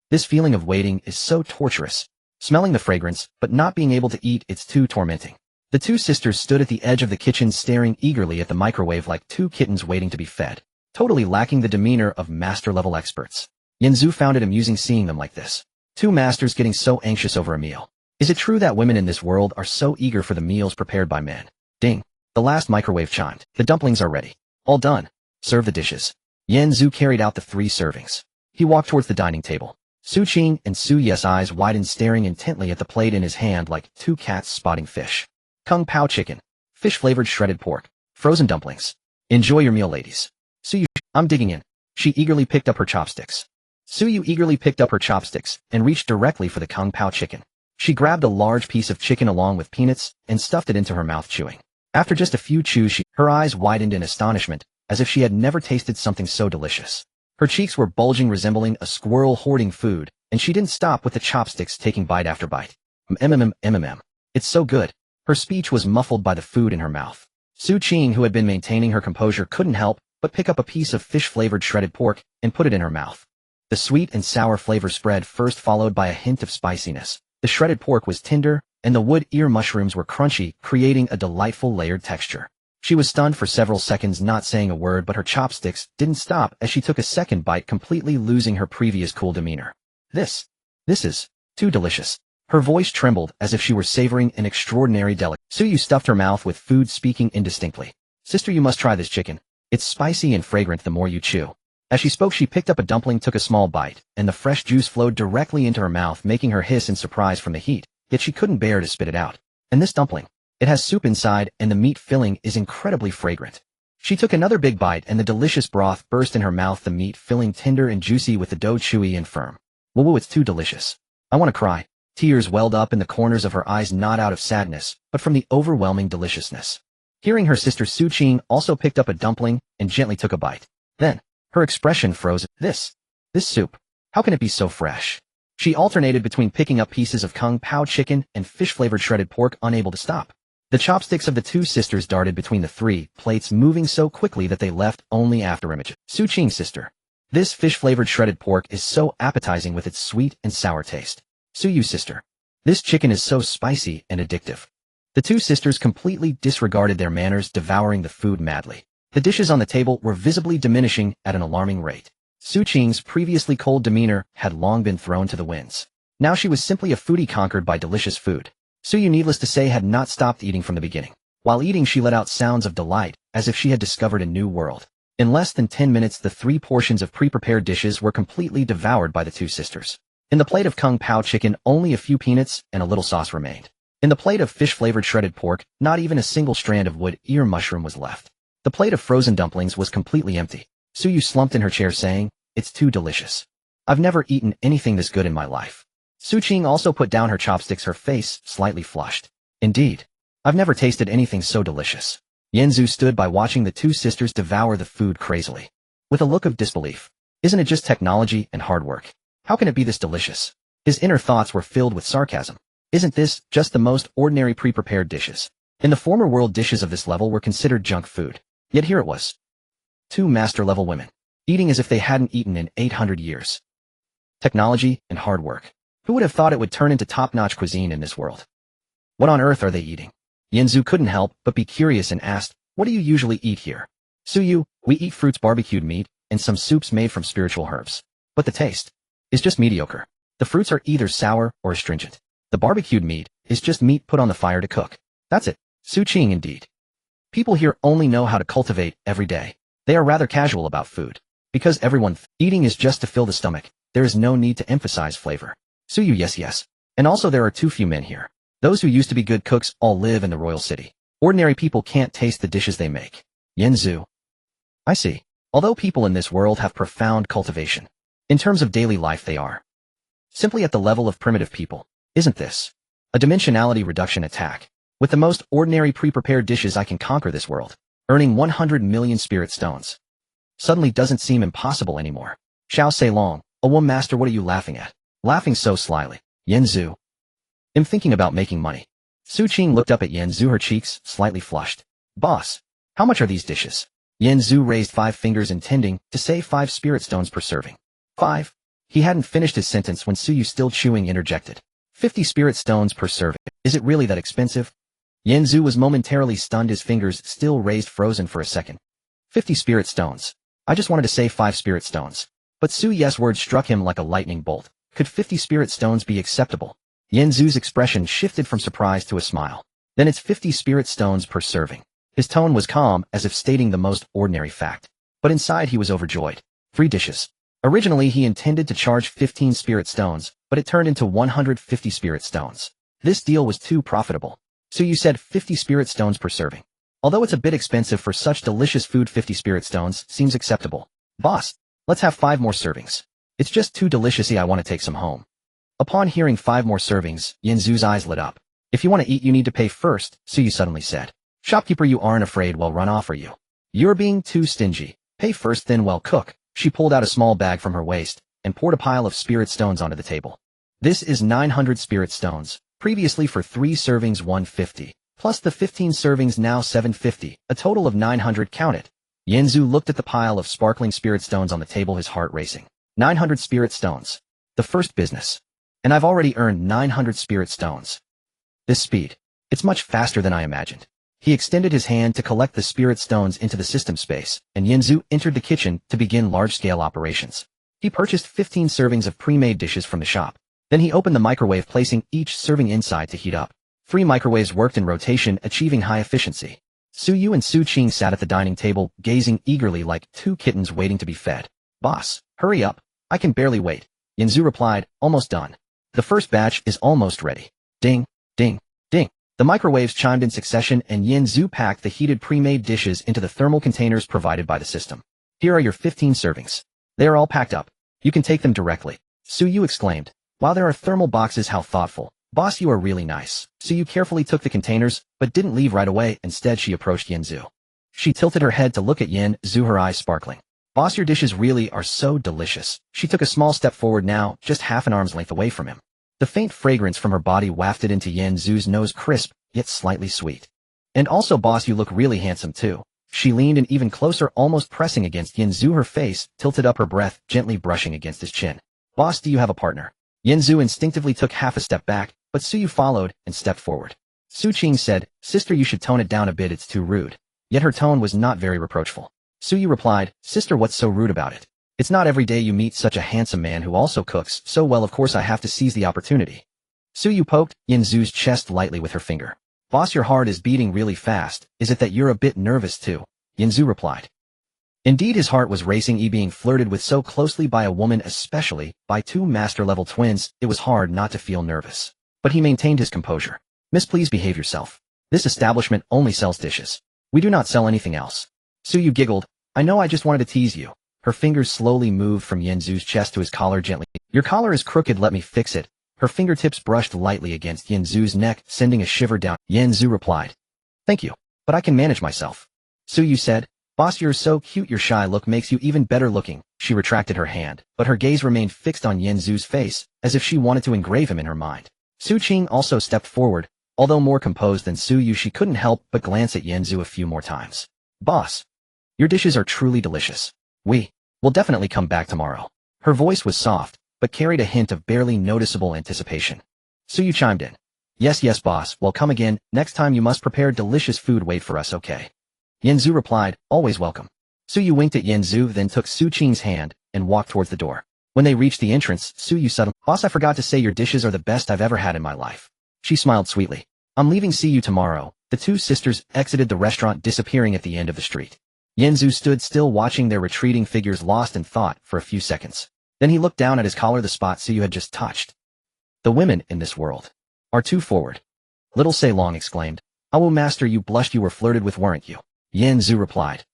This feeling of waiting is so torturous. Smelling the fragrance, but not being able to eat, it's too tormenting. The two sisters stood at the edge of the kitchen, staring eagerly at the microwave like 2 kittens waiting to be fed, totally lacking the demeanor of master-level experts. Yanzu found it amusing seeing them like this. 2 masters getting so anxious over a meal. Is it true that women in this world are so eager for the meals prepared by men? Ding. The last microwave chimed. The dumplings are ready. All done. Serve the dishes. Yanzu carried out the 3 servings. He walked towards the dining table. Su Qing and Suyu's eyes widened, staring intently at the plate in his hand like 2 cats spotting fish. Kung Pao chicken, fish-flavored shredded pork, frozen dumplings. Enjoy your meal, ladies. Suyu, I'm digging in. She eagerly picked up her chopsticks. Suyu eagerly picked up her chopsticks and reached directly for the Kung Pao chicken. She grabbed a large piece of chicken along with peanuts and stuffed it into her mouth chewing. After just a few chews, her eyes widened in astonishment, as if she had never tasted something so delicious. Her cheeks were bulging, resembling a squirrel hoarding food, and she didn't stop with the chopsticks, taking bite after bite. It's so good. Her speech was muffled by the food in her mouth. Su Qing, who had been maintaining her composure, couldn't help but pick up a piece of fish-flavored shredded pork and put it in her mouth. The sweet and sour flavor spread first, followed by a hint of spiciness. The shredded pork was tender, and the wood ear mushrooms were crunchy, creating a delightful layered texture. She was stunned for several seconds, not saying a word, but her chopsticks didn't stop as she took a second bite, completely losing her previous cool demeanor. This is too delicious. Her voice trembled as if she were savoring an extraordinary delicacy. Suyu stuffed her mouth with food, speaking indistinctly. Sister, you must try this chicken. It's spicy and fragrant the more you chew. As she spoke, she picked up a dumpling, took a small bite, and the fresh juice flowed directly into her mouth, making her hiss in surprise from the heat, yet she couldn't bear to spit it out. And this dumpling, it has soup inside, and the meat filling is incredibly fragrant. She took another big bite, and the delicious broth burst in her mouth, the meat filling tender and juicy with the dough chewy and firm. Whoa, it's too delicious. I want to cry. Tears welled up in the corners of her eyes, not out of sadness, but from the overwhelming deliciousness. Hearing her sister, Su Qing also picked up a dumpling and gently took a bite. Then, her expression froze. This soup, how can it be so fresh? She alternated between picking up pieces of kung pao chicken and fish-flavored shredded pork, unable to stop. The chopsticks of the two sisters darted between the 3 plates, moving so quickly that they left only after images. Su Qing, sister, this fish-flavored shredded pork is so appetizing with its sweet and sour taste. Suyu, sister, this chicken is so spicy and addictive. The two sisters completely disregarded their manners, devouring the food madly. The dishes on the table were visibly diminishing at an alarming rate. Su Qing's previously cold demeanor had long been thrown to the winds. Now she was simply a foodie conquered by delicious food. Suyu, needless to say, had not stopped eating from the beginning. While eating, she let out sounds of delight, as if she had discovered a new world. In less than 10 minutes, the 3 portions of pre-prepared dishes were completely devoured by the two sisters. In the plate of kung pao chicken, only a few peanuts and a little sauce remained. In the plate of fish-flavored shredded pork, not even a single strand of wood ear mushroom was left. The plate of frozen dumplings was completely empty. Suyu slumped in her chair, saying, "It's too delicious. I've never eaten anything this good in my life." Su Qing also put down her chopsticks, her face slightly flushed. "Indeed, I've never tasted anything so delicious." Yanzu stood by, watching the two sisters devour the food crazily. With a look of disbelief. "Isn't it just technology and hard work? How can it be this delicious?" His inner thoughts were filled with sarcasm. Isn't this just the most ordinary pre-prepared dishes? In the former world, dishes of this level were considered junk food. Yet here it was. 2 master-level women, eating as if they hadn't eaten in 800 years. Technology and hard work. Who would have thought it would turn into top-notch cuisine in this world? What on earth are they eating? Yanzu couldn't help but be curious and asked, "What do you usually eat here?" "Suyu, we eat fruits, barbecued meat, and some soups made from spiritual herbs. But the taste is just mediocre. The fruits are either sour or astringent. The barbecued meat is just meat put on the fire to cook. That's it." Su Qing, indeed. People here only know how to cultivate every day. They are rather casual about food. Because everyone eating is just to fill the stomach, there is no need to emphasize flavor. Suyu, yes. And also there are too few men here. Those who used to be good cooks all live in the royal city. Ordinary people can't taste the dishes they make. Yanzu. I see. Although people in this world have profound cultivation, in terms of daily life they are simply at the level of primitive people. Isn't this a dimensionality reduction attack? With the most ordinary pre-prepared dishes I can conquer this world, earning 100 million spirit stones. Suddenly doesn't seem impossible anymore. Xiao Seilong, a woman master, what are you laughing at? Laughing so slyly. Yanzu. I'm thinking about making money. Su Qing looked up at Yanzu, her cheeks slightly flushed. Boss, how much are these dishes? Yanzu raised 5 fingers, intending to say 5 spirit stones per serving. 5? He hadn't finished his sentence when Suyu, still chewing, interjected. 50 spirit stones per serving. Is it really that expensive? Yanzu was momentarily stunned, his fingers still raised, frozen for a second. 50 spirit stones. I just wanted to say 5 spirit stones. But Suyu's words struck him like a lightning bolt. Could 50 spirit stones be acceptable? Yanzu's expression shifted from surprise to a smile. Then it's 50 spirit stones per serving. His tone was calm, as if stating the most ordinary fact. But inside he was overjoyed. 3 dishes. Originally he intended to charge 15 spirit stones, but it turned into 150 spirit stones. This deal was too profitable. So you said 50 spirit stones per serving. Although it's a bit expensive for such delicious food, 50 spirit stones seems acceptable. Boss, let's have 5 more servings. It's just too delicious, I want to take some home. Upon hearing 5 more servings, Yinzu's eyes lit up. If you want to eat you need to pay first, Suyu suddenly said. Shopkeeper, you aren't afraid we'll run off, are you? You're being too stingy. Pay first then we'll cook. She pulled out a small bag from her waist and poured a pile of spirit stones onto the table. This is 900 spirit stones, previously for 3 servings 150, plus the 15 servings now 750, a total of 900, count it. Yinzu looked at the pile of sparkling spirit stones on the table, his heart racing. 900 spirit stones. The first business. And I've already earned 900 spirit stones. This speed. It's much faster than I imagined. He extended his hand to collect the spirit stones into the system space, and Yinzu entered the kitchen to begin large-scale operations. He purchased 15 servings of pre-made dishes from the shop. Then he opened the microwave, placing each serving inside to heat up. 3 microwaves worked in rotation, achieving high efficiency. Suyu and Su Qing sat at the dining table, gazing eagerly like 2 kittens waiting to be fed. Boss, hurry up. I can barely wait. Yinzu replied, almost done. The first batch is almost ready. Ding, ding, ding. The microwaves chimed in succession and Yinzu packed the heated pre-made dishes into the thermal containers provided by the system. Here are your 15 servings. They are all packed up. You can take them directly. Suyu exclaimed. Wow, there are thermal boxes, how thoughtful. Boss, you are really nice. Suyu carefully took the containers, but didn't leave right away. Instead, she approached Yinzu. She tilted her head to look at Yinzu, her eyes sparkling. Boss, your dishes really are so delicious. She took a small step forward now, just half an arm's length away from him. The faint fragrance from her body wafted into Yinzu's nose, crisp, yet slightly sweet. And also, boss, you look really handsome too. She leaned in even closer, almost pressing against Yinzu, her face tilted up, her breath gently brushing against his chin. Boss, do you have a partner? Yinzu instinctively took half a step back, but Suyu followed and stepped forward. Su Qing said, Sister, you should tone it down a bit, it's too rude. Yet her tone was not very reproachful. Suyu replied, Sister, what's so rude about it? It's not every day you meet such a handsome man who also cooks so well, of course I have to seize the opportunity. Suyu poked Yinzu's chest lightly with her finger. Boss, your heart is beating really fast. Is it that you're a bit nervous too? Yinzu replied. Indeed, his heart was racing, being flirted with so closely by a woman, especially by 2 master-level twins. It was hard not to feel nervous. But he maintained his composure. Miss, please behave yourself. This establishment only sells dishes. We do not sell anything else. Suyu giggled. I know, I just wanted to tease you. Her fingers slowly moved from Yinzu's chest to his collar gently. Your collar is crooked, let me fix it. Her fingertips brushed lightly against Yinzu's neck, sending a shiver down. Yinzu replied. Thank you, but I can manage myself. Suyu said. Boss, you're so cute, your shy look makes you even better looking. She retracted her hand, but her gaze remained fixed on Yinzu's face, as if she wanted to engrave him in her mind. Su Qing also stepped forward. Although more composed than Suyu, she couldn't help but glance at Yinzu a few more times. Boss, your dishes are truly delicious. We will definitely come back tomorrow. Her voice was soft, but carried a hint of barely noticeable anticipation. Suyu chimed in. Yes, yes, boss, we'll come again. Next time you must prepare delicious food. Wait for us, okay? Yinzu replied, always welcome. Suyu winked at Yinzu, then took Su Qing's hand and walked towards the door. When they reached the entrance, Suyu suddenly, Boss, I forgot to say your dishes are the best I've ever had in my life. She smiled sweetly. I'm leaving, see you tomorrow. The 2 sisters exited the restaurant, disappearing at the end of the street. Yinzu stood still, watching their retreating figures, lost in thought for a few seconds. Then he looked down at his collar, the spot Suyu had just touched. The women in this world are too forward. Little Sei Long exclaimed. Oh, master, you blushed, you were flirted with, weren't you? Yinzu replied.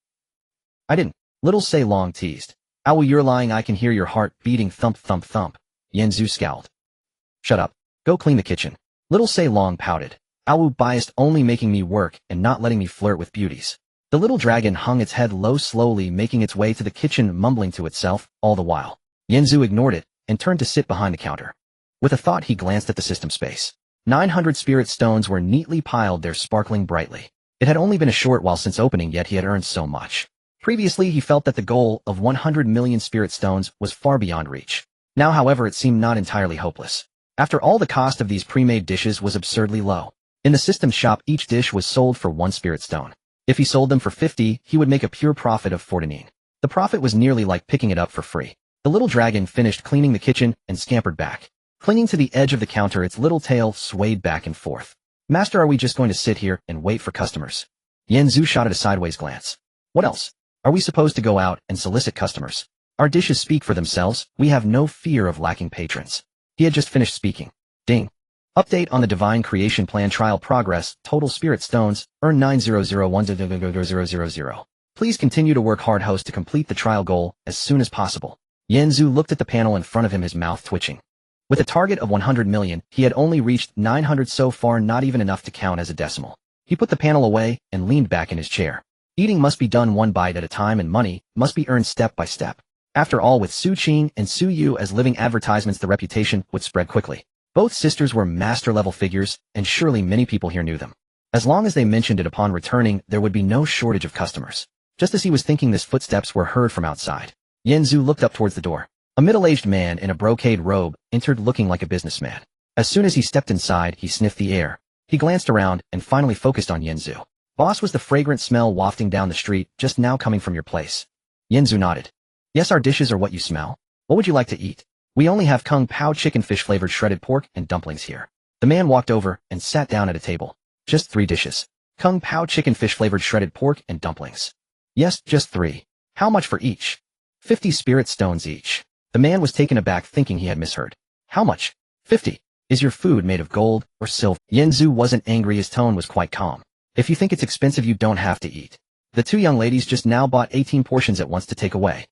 I didn't. Little Sei Long teased. Owl, you're lying, I can hear your heart beating, thump thump thump. Yinzu scowled. Shut up. Go clean the kitchen. Little Sei Long pouted. Owl biased, only making me work and not letting me flirt with beauties. The little dragon hung its head low, slowly making its way to the kitchen, mumbling to itself, all the while. Yinzu ignored it and turned to sit behind the counter. With a thought, he glanced at the system space. 900 spirit stones were neatly piled there, sparkling brightly. It had only been a short while since opening, yet he had earned so much. Previously, he felt that the goal of 100 million spirit stones was far beyond reach. Now, however, it seemed not entirely hopeless. After all, the cost of these pre-made dishes was absurdly low. In the system shop, each dish was sold for 1 spirit stone. If he sold them for 50, he would make a pure profit of 49. The profit was nearly like picking it up for free. The little dragon finished cleaning the kitchen and scampered back. Clinging to the edge of the counter, its little tail swayed back and forth. Master, are we just going to sit here and wait for customers? Yinzu shot at a sideways glance. What else? Are we supposed to go out and solicit customers? Our dishes speak for themselves. We have no fear of lacking patrons. He had just finished speaking. Ding. Update on the Divine Creation Plan trial progress. Total spirit stones. Earn 90010000. Please continue to work hard, host, to complete the trial goal as soon as possible. Yinzu looked at the panel in front of him, his mouth twitching. With a target of 100 million, he had only reached 900 so far, not even enough to count as a decimal. He put the panel away and leaned back in his chair. Eating must be done one bite at a time, and money must be earned step by step. After all, with Su Qing and Su Yu as living advertisements, the reputation would spread quickly. Both sisters were master-level figures, and surely many people here knew them. As long as they mentioned it upon returning, there would be no shortage of customers. Just as he was thinking this, footsteps were heard from outside. Yanzu looked up towards the door. A middle-aged man in a brocade robe entered looking like a businessman. As soon as he stepped inside, he sniffed the air. He glanced around and finally focused on Yanzu. Boss, was the fragrant smell wafting down the street just now coming from your place? Yanzu nodded. Yes, our dishes are what you smell. What would you like to eat? We only have Kung Pao chicken, fish-flavored shredded pork, and dumplings here. The man walked over and sat down at a table. Just 3 dishes. Kung Pao chicken, fish-flavored shredded pork, and dumplings. Yes, just 3. How much for each? 50 spirit stones each. The man was taken aback, thinking he had misheard. How much? 50. Is your food made of gold or silver? Yanzu wasn't angry, his tone was quite calm. If you think it's expensive, you don't have to eat. The 2 young ladies just now bought 18 portions at once to take away.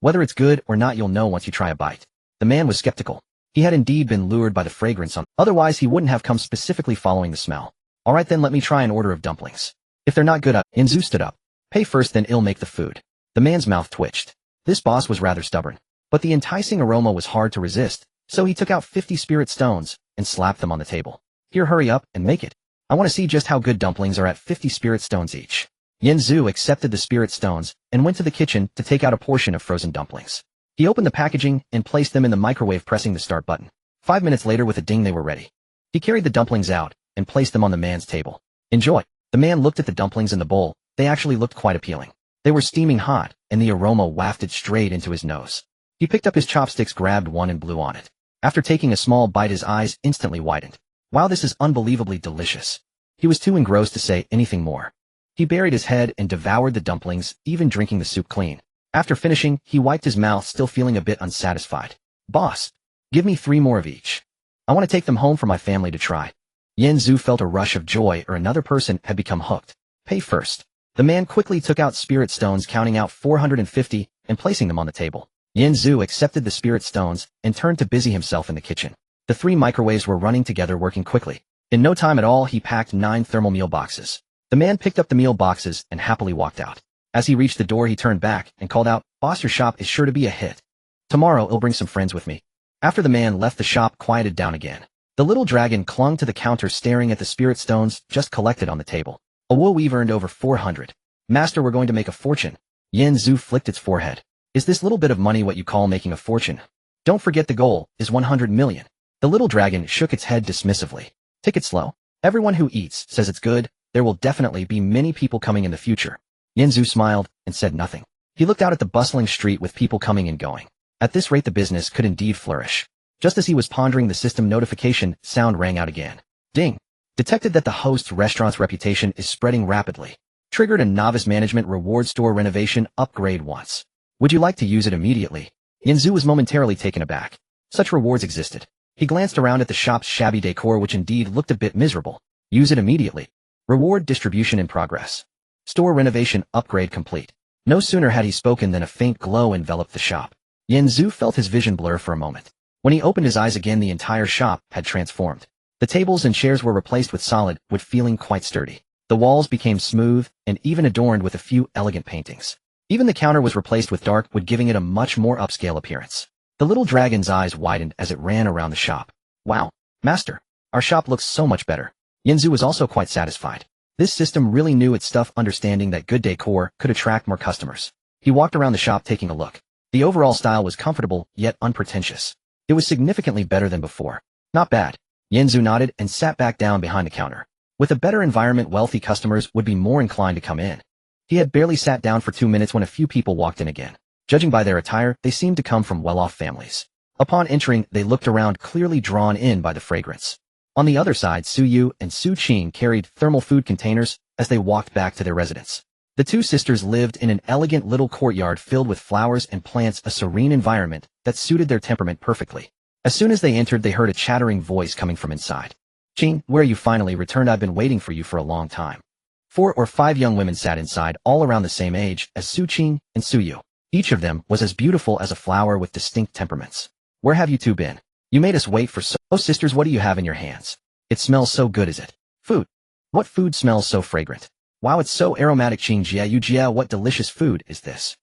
Whether it's good or not, you'll know once you try a bite. The man was skeptical. He had indeed been lured by the fragrance otherwise he wouldn't have come specifically following the smell. All right, then let me try an order of dumplings. If they're not good, Yanzu stood up. Pay first, then I'll make the food. The man's mouth twitched. This boss was rather stubborn. But the enticing aroma was hard to resist, so he took out 50 spirit stones and slapped them on the table. Here, hurry up and make it. I want to see just how good dumplings are at 50 spirit stones each. Yanzu accepted the spirit stones and went to the kitchen to take out a portion of frozen dumplings. He opened the packaging and placed them in the microwave, pressing the start button. 5 minutes later, with a ding, they were ready. He carried the dumplings out and placed them on the man's table. Enjoy. The man looked at the dumplings in the bowl. They actually looked quite appealing. They were steaming hot, and the aroma wafted straight into his nose. He picked up his chopsticks, grabbed one, and blew on it. After taking a small bite, his eyes instantly widened. Wow, this is unbelievably delicious. He was too engrossed to say anything more. He buried his head and devoured the dumplings, even drinking the soup clean. After finishing, he wiped his mouth, still feeling a bit unsatisfied. Boss, give me 3 more of each. I want to take them home for my family to try. Yanzu felt a rush of joy, or another person had become hooked. Pay first. The man quickly took out spirit stones, counting out 450 and placing them on the table. Yanzu accepted the spirit stones and turned to busy himself in the kitchen. The 3 microwaves were running together, working quickly. In no time at all, he packed 9 thermal meal boxes. The man picked up the meal boxes and happily walked out. As he reached the door, he turned back and called out, Boss, your shop is sure to be a hit. Tomorrow I'll bring some friends with me. After the man left, the shop quieted down again. The little dragon clung to the counter, staring at the spirit stones just collected on the table. A wool we've earned over 400. Master, we're going to make a fortune. Yanzu flicked its forehead. Is this little bit of money what you call making a fortune? Don't forget the goal is 100 million. The little dragon shook its head dismissively. Take it slow. Everyone who eats says it's good. There will definitely be many people coming in the future. Yanzu smiled and said nothing. He looked out at the bustling street with people coming and going. At this rate, the business could indeed flourish. Just as he was pondering, the system notification sound rang out again. Ding. Detected that the host's restaurant's reputation is spreading rapidly. Triggered a novice management reward store renovation upgrade once. Would you like to use it immediately? Yanzu was momentarily taken aback. Such rewards existed. He glanced around at the shop's shabby decor, which indeed looked a bit miserable. Use it immediately. Reward distribution in progress. Store renovation upgrade complete. No sooner had he spoken than a faint glow enveloped the shop. Yanzu felt his vision blur for a moment. When he opened his eyes again, the entire shop had transformed. The tables and chairs were replaced with solid wood, feeling quite sturdy. The walls became smooth and even adorned with a few elegant paintings. Even the counter was replaced with dark wood, giving it a much more upscale appearance. The little dragon's eyes widened as it ran around the shop. Wow, master, our shop looks so much better. Yanzu was also quite satisfied. This system really knew its stuff, understanding that good decor could attract more customers. He walked around the shop taking a look. The overall style was comfortable, yet unpretentious. It was significantly better than before. Not bad. Yanzu nodded and sat back down behind the counter. With a better environment, wealthy customers would be more inclined to come in. He had barely sat down for 2 minutes when a few people walked in again. Judging by their attire, they seemed to come from well-off families. Upon entering, they looked around, clearly drawn in by the fragrance. On the other side, Su Yu and Su Qing carried thermal food containers as they walked back to their residence. The 2 sisters lived in an elegant little courtyard filled with flowers and plants, a serene environment that suited their temperament perfectly. As soon as they entered, they heard a chattering voice coming from inside. Qing, where you finally returned? I've been waiting for you for a long time. 4 or 5 young women sat inside, all around the same age as Su Qing and Su Yu. Each of them was as beautiful as a flower with distinct temperaments. Where have you 2 been? You made us wait for so— Oh sisters, what do you have in your hands? It smells so good, is it? Food. What food smells so fragrant? Wow, it's so aromatic. Jia, what delicious food is this?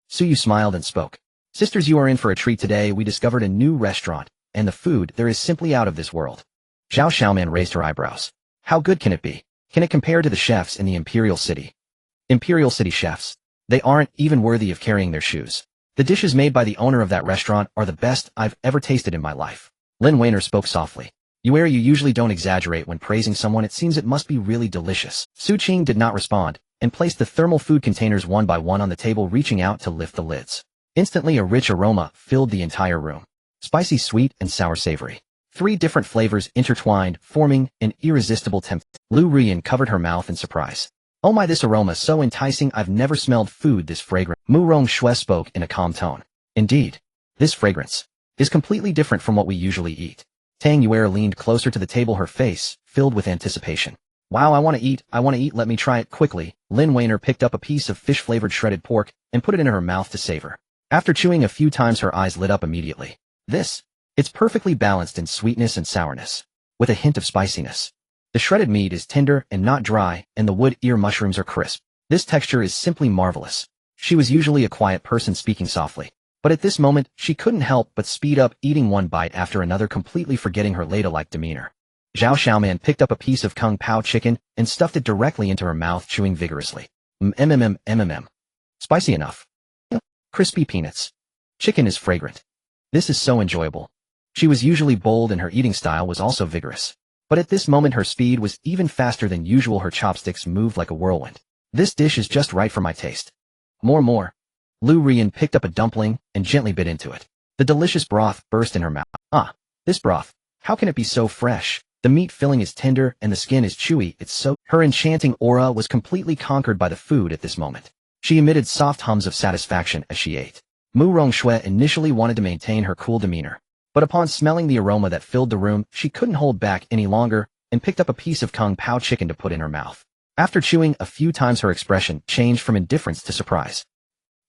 Suyu smiled and spoke. Sisters, you are in for a treat today. We discovered a new restaurant, and the food there is simply out of this world. Zhao Xiaoman raised her eyebrows. How good can it be? Can it compare to the chefs in the Imperial City? Imperial City chefs. They aren't even worthy of carrying their shoes. The dishes made by the owner of that restaurant are the best I've ever tasted in my life. Lin Weiner spoke softly. You usually don't exaggerate when praising someone. It seems it must be really delicious. Su Qing did not respond, and placed the thermal food containers one by one on the table, reaching out to lift the lids. Instantly a rich aroma filled the entire room. Spicy, sweet, and sour savory. 3 different flavors intertwined, forming an irresistible temptation. Lu Rian covered her mouth in surprise. Oh my, this aroma so enticing. I've never smelled food this fragrant. Mu Rongxue spoke in a calm tone. Indeed. This fragrance is completely different from what we usually eat. Tang Yuer leaned closer to the table, her face filled with anticipation. Wow, I want to eat, let me try it quickly. Lin Weiner picked up a piece of fish-flavored shredded pork and put it in her mouth to savor. After chewing a few times, her eyes lit up immediately. It's perfectly balanced in sweetness and sourness, with a hint of spiciness. The shredded meat is tender and not dry, and the wood ear mushrooms are crisp. This texture is simply marvelous. She was usually a quiet person speaking softly, but at this moment, she couldn't help but speed up, eating one bite after another, completely forgetting her ladle-like demeanor. Zhao Xiaoman picked up a piece of Kung Pao chicken and stuffed it directly into her mouth, chewing vigorously. Spicy enough. Crispy peanuts. Chicken is fragrant. This is so enjoyable. She was usually bold and her eating style was also vigorous. But at this moment her speed was even faster than usual. Her chopsticks moved like a whirlwind. This dish is just right for my taste. More. Lu Rian picked up a dumpling and gently bit into it. The delicious broth burst in her mouth. This broth. How can it be so fresh? The meat filling is tender and the skin is chewy. Her enchanting aura was completely conquered by the food at this moment. She emitted soft hums of satisfaction as she ate. Mu Rongxue initially wanted to maintain her cool demeanor, but upon smelling the aroma that filled the room, she couldn't hold back any longer and picked up a piece of Kung Pao chicken to put in her mouth. After chewing a few times, her expression changed from indifference to surprise.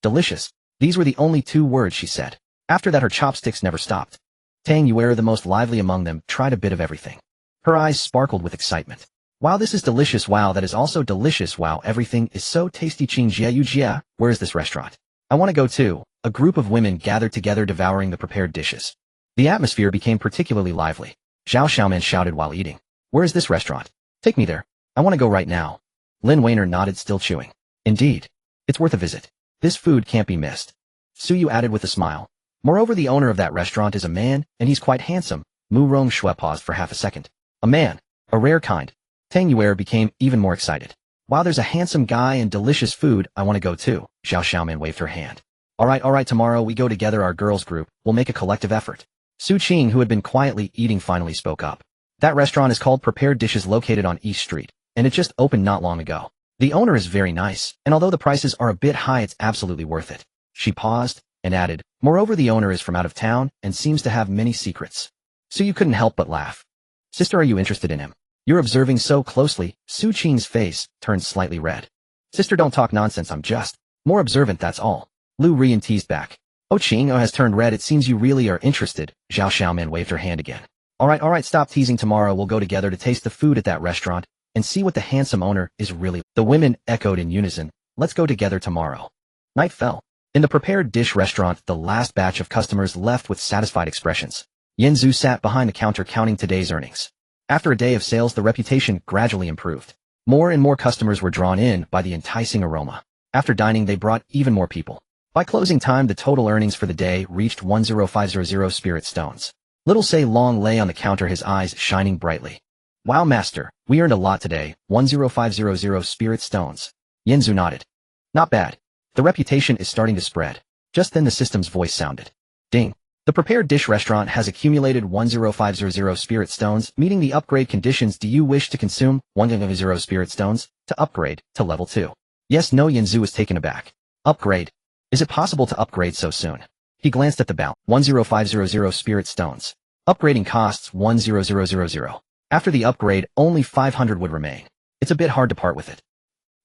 Delicious. These were the only 2 words she said. After that her chopsticks never stopped. Tang Yuer, the most lively among them, tried a bit of everything. Her eyes sparkled with excitement. Wow, this is delicious. Wow, that is also delicious. Wow, everything is so tasty. Jia, where is this restaurant? I want to go too. A group of women gathered together, devouring the prepared dishes. The atmosphere became particularly lively. Zhao Xiaoman shouted while eating. Where is this restaurant? Take me there. I want to go right now. Lin Weiner nodded, still chewing. Indeed. It's worth a visit. This food can't be missed. Suyu added with a smile. Moreover, the owner of that restaurant is a man, and he's quite handsome. Mu Rongxue paused for half a second. A man. A rare kind. Tang Yuer became even more excited. Wow, there's a handsome guy and delicious food. I want to go too. Zhao Xiaoman waved her hand. All right, tomorrow we go together, our girls group. We'll make a collective effort. Su Qing, who had been quietly eating, finally spoke up. That restaurant is called Prepared Dishes, located on East Street, and it just opened not long ago. The owner is very nice, and although the prices are a bit high, it's absolutely worth it. She paused and added, moreover, the owner is from out of town and seems to have many secrets. So you couldn't help but laugh. Sister, are you interested in him? You're observing so closely. Su Qing's face turned slightly red. Sister, don't talk nonsense. I'm just more observant, that's all. Lu Rian teased back. Oh, Qing has turned red. It seems you really are interested. Zhao Xiaoman waved her hand again. All right, stop teasing. Tomorrow we'll go together to taste the food at that restaurant and see what the handsome owner is really. The women echoed in unison. Let's go together tomorrow. Night fell. In the prepared dish restaurant, the last batch of customers left with satisfied expressions. Yanzu sat behind the counter counting today's earnings. After a day of sales, the reputation gradually improved. More and more customers were drawn in by the enticing aroma. After dining, they brought even more people. By closing time, the total earnings for the day reached 10500 spirit stones. Little Say Long lay on the counter, his eyes shining brightly. Wow, master, we earned a lot today, 10500 spirit stones. Yanzu nodded. Not bad. The reputation is starting to spread. Just then the system's voice sounded. Ding. The prepared dish restaurant has accumulated 10500 spirit stones, meeting the upgrade conditions. Do you wish to consume 100 spirit stones to upgrade to level 2? Yes, no. Yanzu was taken aback. Upgrade. Is it possible to upgrade so soon? He glanced at the balance. 10500 spirit stones. Upgrading costs 10000. After the upgrade, only 500 would remain. It's a bit hard to part with it.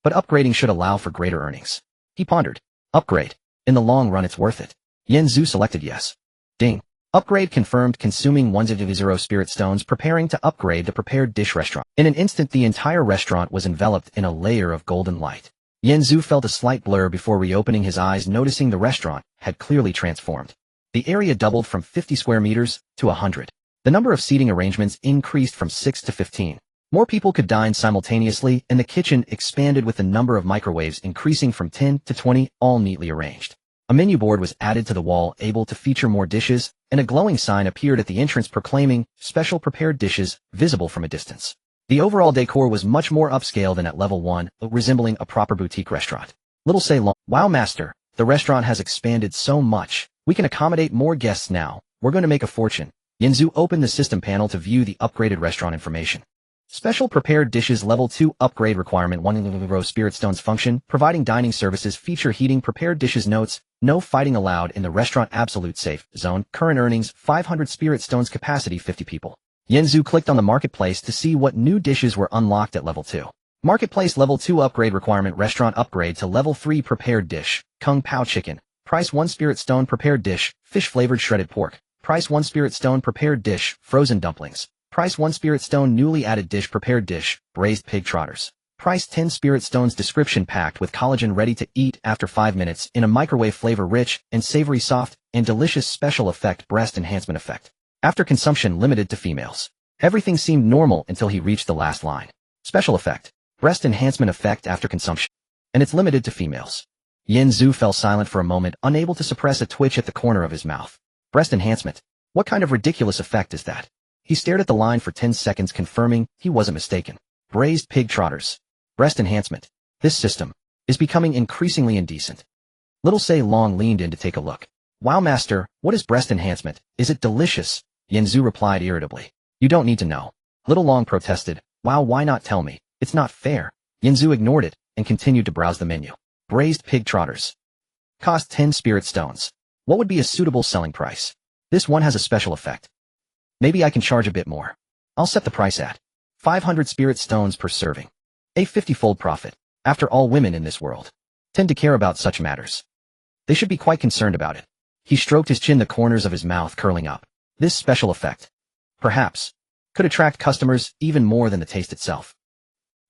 But upgrading should allow for greater earnings. He pondered. Upgrade. In the long run, it's worth it. Yanzu selected yes. Ding. Upgrade confirmed. Consuming 100 spirit stones. Preparing to upgrade the prepared dish restaurant. In an instant, the entire restaurant was enveloped in a layer of golden light. Yanzu felt a slight blur before reopening his eyes, noticing the restaurant had clearly transformed. The area doubled from 50 square meters to 100. The number of seating arrangements increased from 6 to 15. More people could dine simultaneously, and the kitchen expanded with the number of microwaves increasing from 10 to 20, all neatly arranged. A menu board was added to the wall, able to feature more dishes, and a glowing sign appeared at the entrance proclaiming, "Special prepared dishes," visible from a distance. The overall decor was much more upscale than at level 1, resembling a proper boutique restaurant. Little say long. Wow, master, the restaurant has expanded so much. We can accommodate more guests now. We're going to make a fortune. Yanzu opened the system panel to view the upgraded restaurant information. Special prepared dishes level 2 upgrade requirement 1 spirit stones function, providing dining services, feature heating prepared dishes. Notes, no fighting allowed in the restaurant. Absolute safe zone. Current earnings 500 spirit stones. Capacity 50 people. Yanzu clicked on the marketplace to see what new dishes were unlocked at level 2. Marketplace level 2 upgrade requirement restaurant upgrade to level 3 prepared dish, Kung Pao chicken. Price 1 spirit stone prepared dish, fish flavored shredded pork. Price 1 spirit stone prepared dish, frozen dumplings. Price 1 spirit stone newly added dish prepared dish, braised pig trotters. Price 10 spirit stones. Description: packed with collagen, ready to eat after 5 minutes in a microwave. Flavor rich and savory, soft and delicious. Special effect: breast enhancement effect. After consumption, limited to females. Everything seemed normal until he reached the last line. Special effect: breast enhancement effect after consumption. And it's limited to females. Yanzu fell silent for a moment, unable to suppress a twitch at the corner of his mouth. Breast enhancement? What kind of ridiculous effect is that? He stared at the line for 10 seconds, confirming he wasn't mistaken. Braised pig trotters. Breast enhancement. This system is becoming increasingly indecent. Little Say Long leaned in to take a look. Wow, master, what is breast enhancement? Is it delicious? Yanzu replied irritably. You don't need to know. Little Long protested. Wow, why not tell me? It's not fair. Yanzu ignored it and continued to browse the menu. Braised pig trotters. Cost 10 spirit stones. What would be a suitable selling price? This one has a special effect. Maybe I can charge a bit more. I'll set the price at 500 spirit stones per serving. A 50-fold profit. After all, women in this world tend to care about such matters. They should be quite concerned about it. He stroked his chin, the corners of his mouth curling up. This special effect, perhaps, could attract customers even more than the taste itself.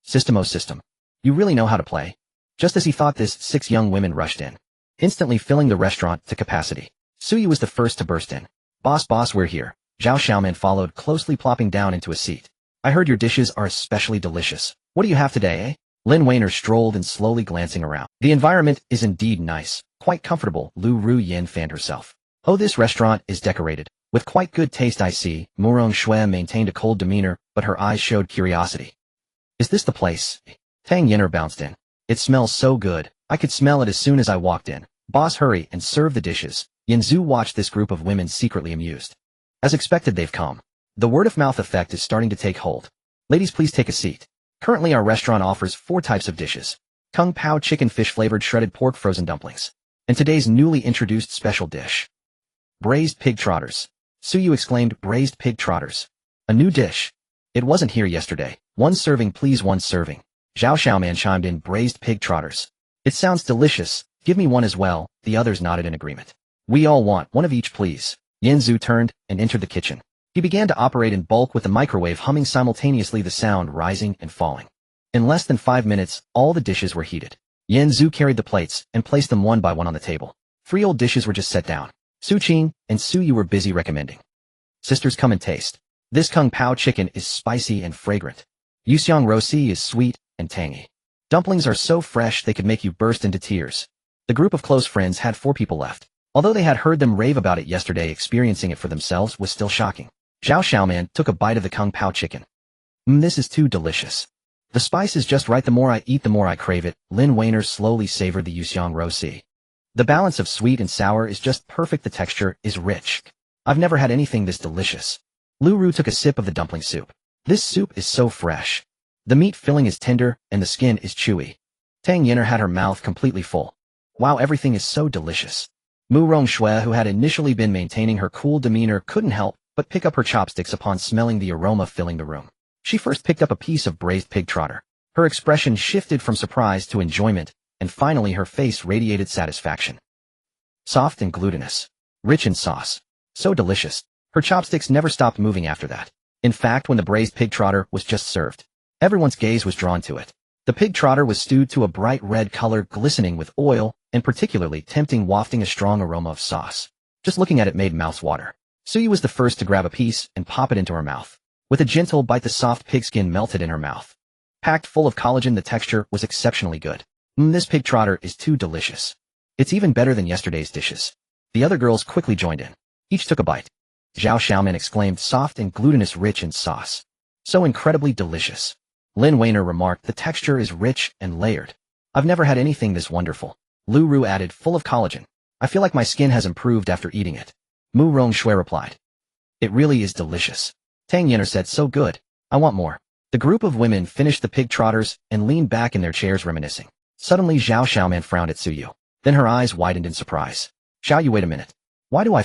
System. You really know how to play. Just as he thought this, 6 young women rushed in, instantly filling the restaurant to capacity. Suyu was the first to burst in. Boss, we're here. Zhao Xiaoman followed closely, plopping down into a seat. I heard your dishes are especially delicious. What do you have today, eh? Lin Weiner strolled in, slowly glancing around. The environment is indeed nice, quite comfortable. Lu Ruyin fanned herself. Oh, this restaurant is decorated with quite good taste, I see. Murong Shui maintained a cold demeanor, but her eyes showed curiosity. Is this the place? Tang Yinner bounced in. It smells so good. I could smell it as soon as I walked in. Boss, hurry and serve the dishes. Yanzu watched this group of women, secretly amused. As expected, they've come. The word-of-mouth effect is starting to take hold. Ladies, please take a seat. Currently, our restaurant offers 4 types of dishes. Kung Pao chicken, fish-flavored shredded pork, frozen dumplings. And today's newly introduced special dish, braised pig trotters. Suyu exclaimed, braised pig trotters. A new dish. It wasn't here yesterday. 1 serving, please, 1 serving. Zhao Xiaoman chimed in, braised pig trotters. It sounds delicious. Give me 1 as well. The others nodded in agreement. We all want 1 of each, please. Yanzu turned and entered the kitchen. He began to operate in bulk with the microwave humming simultaneously, the sound rising and falling. In less than 5 minutes, all the dishes were heated. Yanzu carried the plates and placed them one by one on the table. 3 old dishes were just set down. Su Qing and Suyu were busy recommending. Sisters, come and taste. This Kung Pao chicken is spicy and fragrant. Yuxiang Rosi is sweet and tangy. Dumplings are so fresh they could make you burst into tears. The group of close friends had 4 people left. Although they had heard them rave about it yesterday, experiencing it for themselves was still shocking. Zhao Xiaoman took a bite of the Kung Pao chicken. This is too delicious. The spice is just right. The more I eat, the more I crave it. Lin Weiner slowly savored the Yuxiang Rosi. The balance of sweet and sour is just perfect. The texture is rich. I've never had anything this delicious. Lu Ru took a sip of the dumpling soup. This soup is so fresh. The meat filling is tender and the skin is chewy. Tang Yinner had her mouth completely full. Wow, everything is so delicious. Mu Rongshui, who had initially been maintaining her cool demeanor, couldn't help but pick up her chopsticks upon smelling the aroma filling the room. She first picked up a piece of braised pig trotter. Her expression shifted from surprise to enjoyment, and finally her face radiated satisfaction. Soft and glutinous. Rich in sauce. So delicious. Her chopsticks never stopped moving after that. In fact, when the braised pig trotter was just served, everyone's gaze was drawn to it. The pig trotter was stewed to a bright red color glistening with oil, and particularly tempting, wafting a strong aroma of sauce. Just looking at it made mouths water. Suyu was the first to grab a piece and pop it into her mouth. With a gentle bite, the soft pigskin melted in her mouth. Packed full of collagen, the texture was exceptionally good. This pig trotter is too delicious. It's even better than yesterday's dishes. The other girls quickly joined in. Each took a bite. Zhao Xiaoman exclaimed, soft and glutinous, rich in sauce. So incredibly delicious. Lin Weiner remarked, the texture is rich and layered. I've never had anything this wonderful. Lu Ru added, full of collagen. I feel like my skin has improved after eating it. Mu Rongshui replied. It really is delicious. Tang Yener said, so good. I want more. The group of women finished the pig trotters and leaned back in their chairs reminiscing. Suddenly Zhao Xiaoman frowned at Suyu. Then her eyes widened in surprise. Xiao Yu, wait a minute. Why do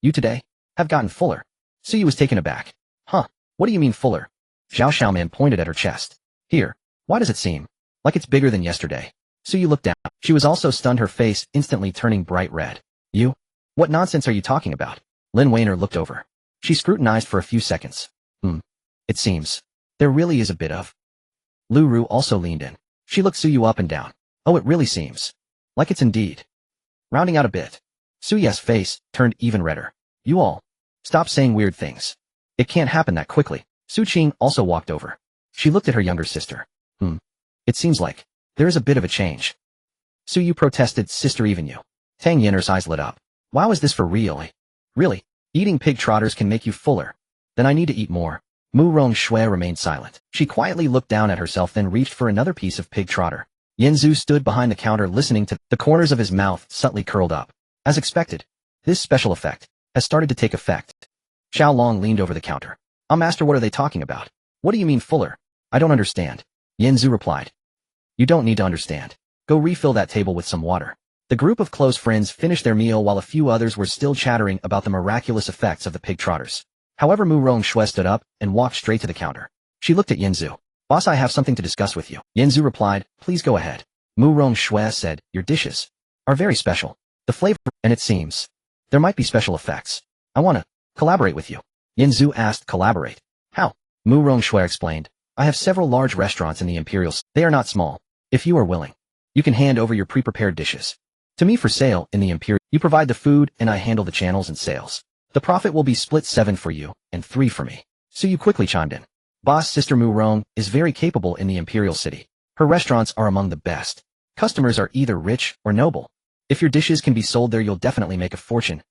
you today have gotten fuller? Suyu was taken aback. Huh, what do you mean fuller? Zhao Xiaoman pointed at her chest. Here, why does it seem like it's bigger than yesterday? Suyu looked down. She was also stunned, her face instantly turning bright red. You? What nonsense are you talking about? Lin Weiner looked over. She scrutinized for a few seconds. It seems there really is a bit of. Lu Ru also leaned in. She looked Suyu up and down. Oh, it really seems like it's indeed rounding out a bit. Suyu's face turned even redder. You all, stop saying weird things. It can't happen that quickly. Su Qing also walked over. She looked at her younger sister. It seems like there is a bit of a change. Suyu protested, sister, even you. Tang Yener's eyes lit up. Wow, is this for real? Really? Eating pig trotters can make you fuller. Then I need to eat more. Mu Rongshui remained silent. She quietly looked down at herself, then reached for another piece of pig trotter. Yanzu stood behind the counter listening to the corners of his mouth subtly curled up. As expected, this special effect has started to take effect. Xiao Long leaned over the counter. Master, what are they talking about? What do you mean fuller? I don't understand. Yanzu replied. You don't need to understand. Go refill that table with some water. The group of close friends finished their meal while a few others were still chattering about the miraculous effects of the pig trotters. However, Mu Rongshui stood up and walked straight to the counter. She looked at Yanzu. Boss, I have something to discuss with you. Yanzu replied, please go ahead. Mu Rongshui said, your dishes are very special. The flavor, and it seems there might be special effects. I want to collaborate with you. Yanzu asked, collaborate? How? Mu Rongshui explained, I have several large restaurants in the Imperial City. They are not small. If you are willing, you can hand over your pre-prepared dishes to me for sale in the Imperial. You provide the food and I handle the channels and sales. The profit will be split 7 for you and 3 for me. So you quickly chimed in. Boss, sister Mu Rong is very capable in the Imperial City. Her restaurants are among the best. Customers are either rich or noble. If your dishes can be sold there, you'll definitely make a fortune.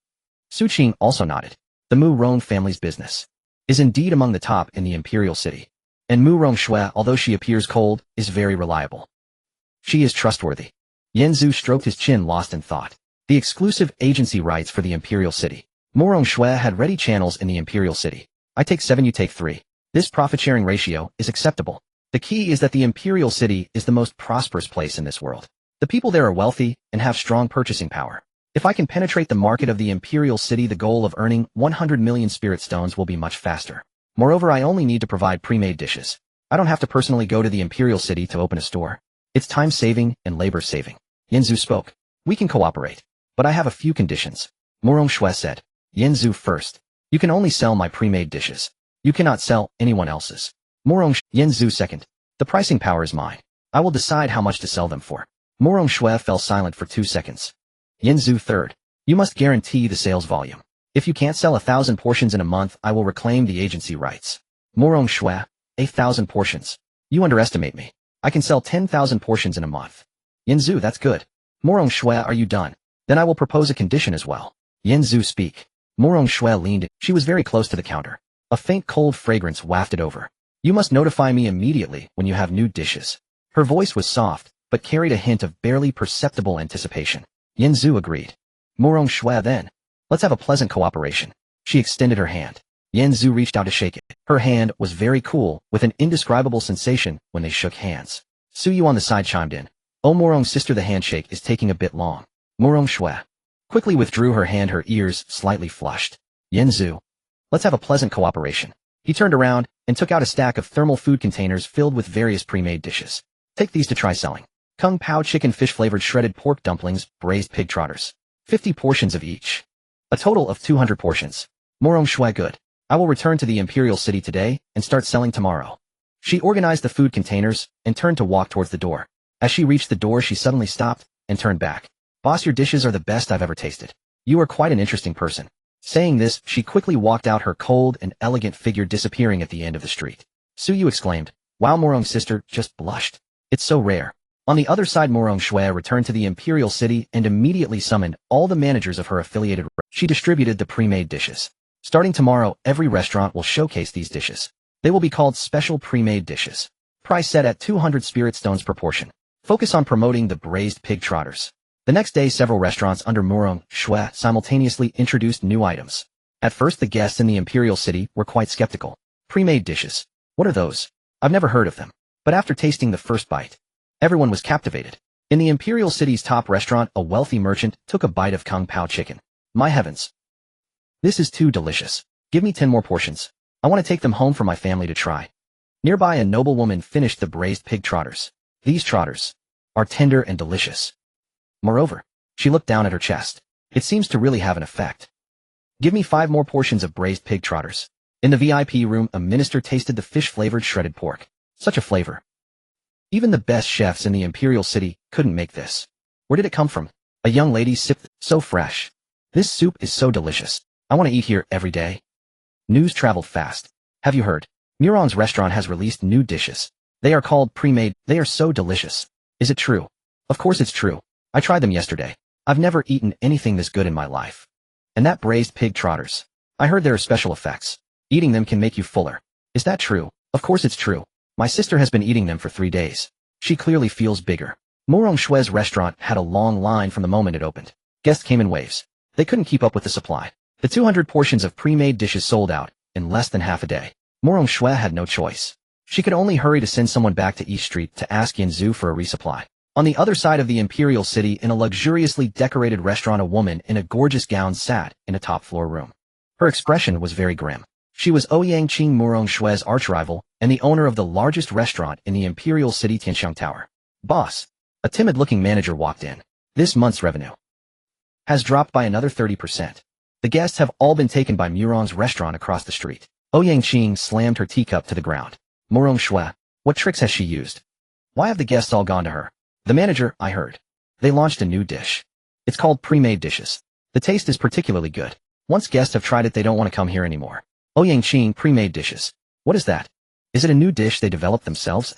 Su Qing also nodded. The Mu Rong family's business is indeed among the top in the Imperial City. And Mu Rongshui, although she appears cold, is very reliable. She is trustworthy. Yanzu stroked his chin, lost in thought. The exclusive agency rights for the Imperial City. Mu Rongshui had ready channels in the Imperial City. I take 7, you take 3. This profit-sharing ratio is acceptable. The key is that the Imperial City is the most prosperous place in this world. The people there are wealthy and have strong purchasing power. If I can penetrate the market of the Imperial City, the goal of earning 100 million spirit stones will be much faster. Moreover, I only need to provide pre-made dishes. I don't have to personally go to the Imperial City to open a store. It's time-saving and labor-saving. Yanzu spoke. We can cooperate. But I have a few conditions. Mu Rongshui said. Yanzu first. You can only sell my pre-made dishes. You cannot sell anyone else's. Mu Rongshui. Yanzu second. The pricing power is mine. I will decide how much to sell them for. Mu Rongshui fell silent for 2 seconds. Yanzu third. You must guarantee the sales volume. If you can't sell 1,000 portions in a month, I will reclaim the agency rights. Mu Rongshui. 1,000 portions. You underestimate me. I can sell 10,000 portions in a month. Yanzu, that's good. Mu Rongshui, are you done? Then I will propose a condition as well. Yanzu speak. Mu Rongshui leaned in. She was very close to the counter. A faint cold fragrance wafted over. You must notify me immediately when you have new dishes. Her voice was soft, but carried a hint of barely perceptible anticipation. Yanzu agreed. Mu Rongshui, then. Let's have a pleasant cooperation. She extended her hand. Yanzu reached out to shake it. Her hand was very cool, with an indescribable sensation when they shook hands. Suyu on the side chimed in. Oh, Mu Rong's sister, the handshake is taking a bit long. Mu Rongshui quickly withdrew her hand, her ears slightly flushed. Yanzu. Let's have a pleasant cooperation. He turned around and took out a stack of thermal food containers filled with various pre-made dishes. Take these to try selling. Kung Pao chicken, fish-flavored shredded pork dumplings, braised pig trotters. 50 portions of each. A total of 200 portions. Morong Shui good. I will return to the Imperial City today and start selling tomorrow. She organized the food containers and turned to walk towards the door. As she reached the door, she suddenly stopped and turned back. Boss, your dishes are the best I've ever tasted. You are quite an interesting person. Saying this, she quickly walked out, her cold and elegant figure disappearing at the end of the street. Suyu exclaimed. Wow, Morong's sister just blushed. It's so rare. On the other side, Morong Shui returned to the Imperial City and immediately summoned all the managers of her affiliated. She distributed the pre-made dishes. Starting tomorrow, every restaurant will showcase these dishes. They will be called special pre-made dishes. Price set at 200 spirit stones per portion. Focus on promoting the braised pig trotters. The next day, several restaurants under Morong Shui simultaneously introduced new items. At first, the guests in the Imperial City were quite skeptical. Pre-made dishes. What are those? I've never heard of them. But after tasting the first bite, everyone was captivated. In the Imperial City's top restaurant, a wealthy merchant took a bite of Kung Pao chicken. My heavens. This is too delicious. Give me 10 more portions. I want to take them home for my family to try. Nearby, a noblewoman finished the braised pig trotters. These trotters are tender and delicious. Moreover, she looked down at her chest. It seems to really have an effect. Give me 5 more portions of braised pig trotters. In the VIP room, a minister tasted the fish-flavored shredded pork. Such a flavor. Even the best chefs in the Imperial City couldn't make this. Where did it come from? A young lady sipped. So fresh. This soup is so delicious. I want to eat here every day. News traveled fast. Have you heard? Muron's restaurant has released new dishes. They are called pre-made. They are so delicious. Is it true? Of course it's true. I tried them yesterday. I've never eaten anything this good in my life. And that braised pig trotters. I heard there are special effects. Eating them can make you fuller. Is that true? Of course it's true. My sister has been eating them for 3 days. She clearly feels bigger. Morong Shui's restaurant had a long line from the moment it opened. Guests came in waves. They couldn't keep up with the supply. The 200 portions of pre-made dishes sold out in less than half a day. Morong Shui had no choice. She could only hurry to send someone back to East Street to ask Yanzu for a resupply. On the other side of the Imperial City, in a luxuriously decorated restaurant, a woman in a gorgeous gown sat in a top-floor room. Her expression was very grim. She was Ouyang Qing, Morong Shui's arch-rival, and the owner of the largest restaurant in the Imperial City, Tianxiang Tower. Boss. A timid-looking manager walked in. This month's revenue has dropped by another 30%. The guests have all been taken by Morong's restaurant across the street. Ouyang Qing slammed her teacup to the ground. Morong Shui, what tricks has she used? Why have the guests all gone to her? The manager, I heard. They launched a new dish. It's called pre-made dishes. The taste is particularly good. Once guests have tried it, they don't want to come here anymore. Ouyang Qing, pre-made dishes. What is that? Is it a new dish they developed themselves?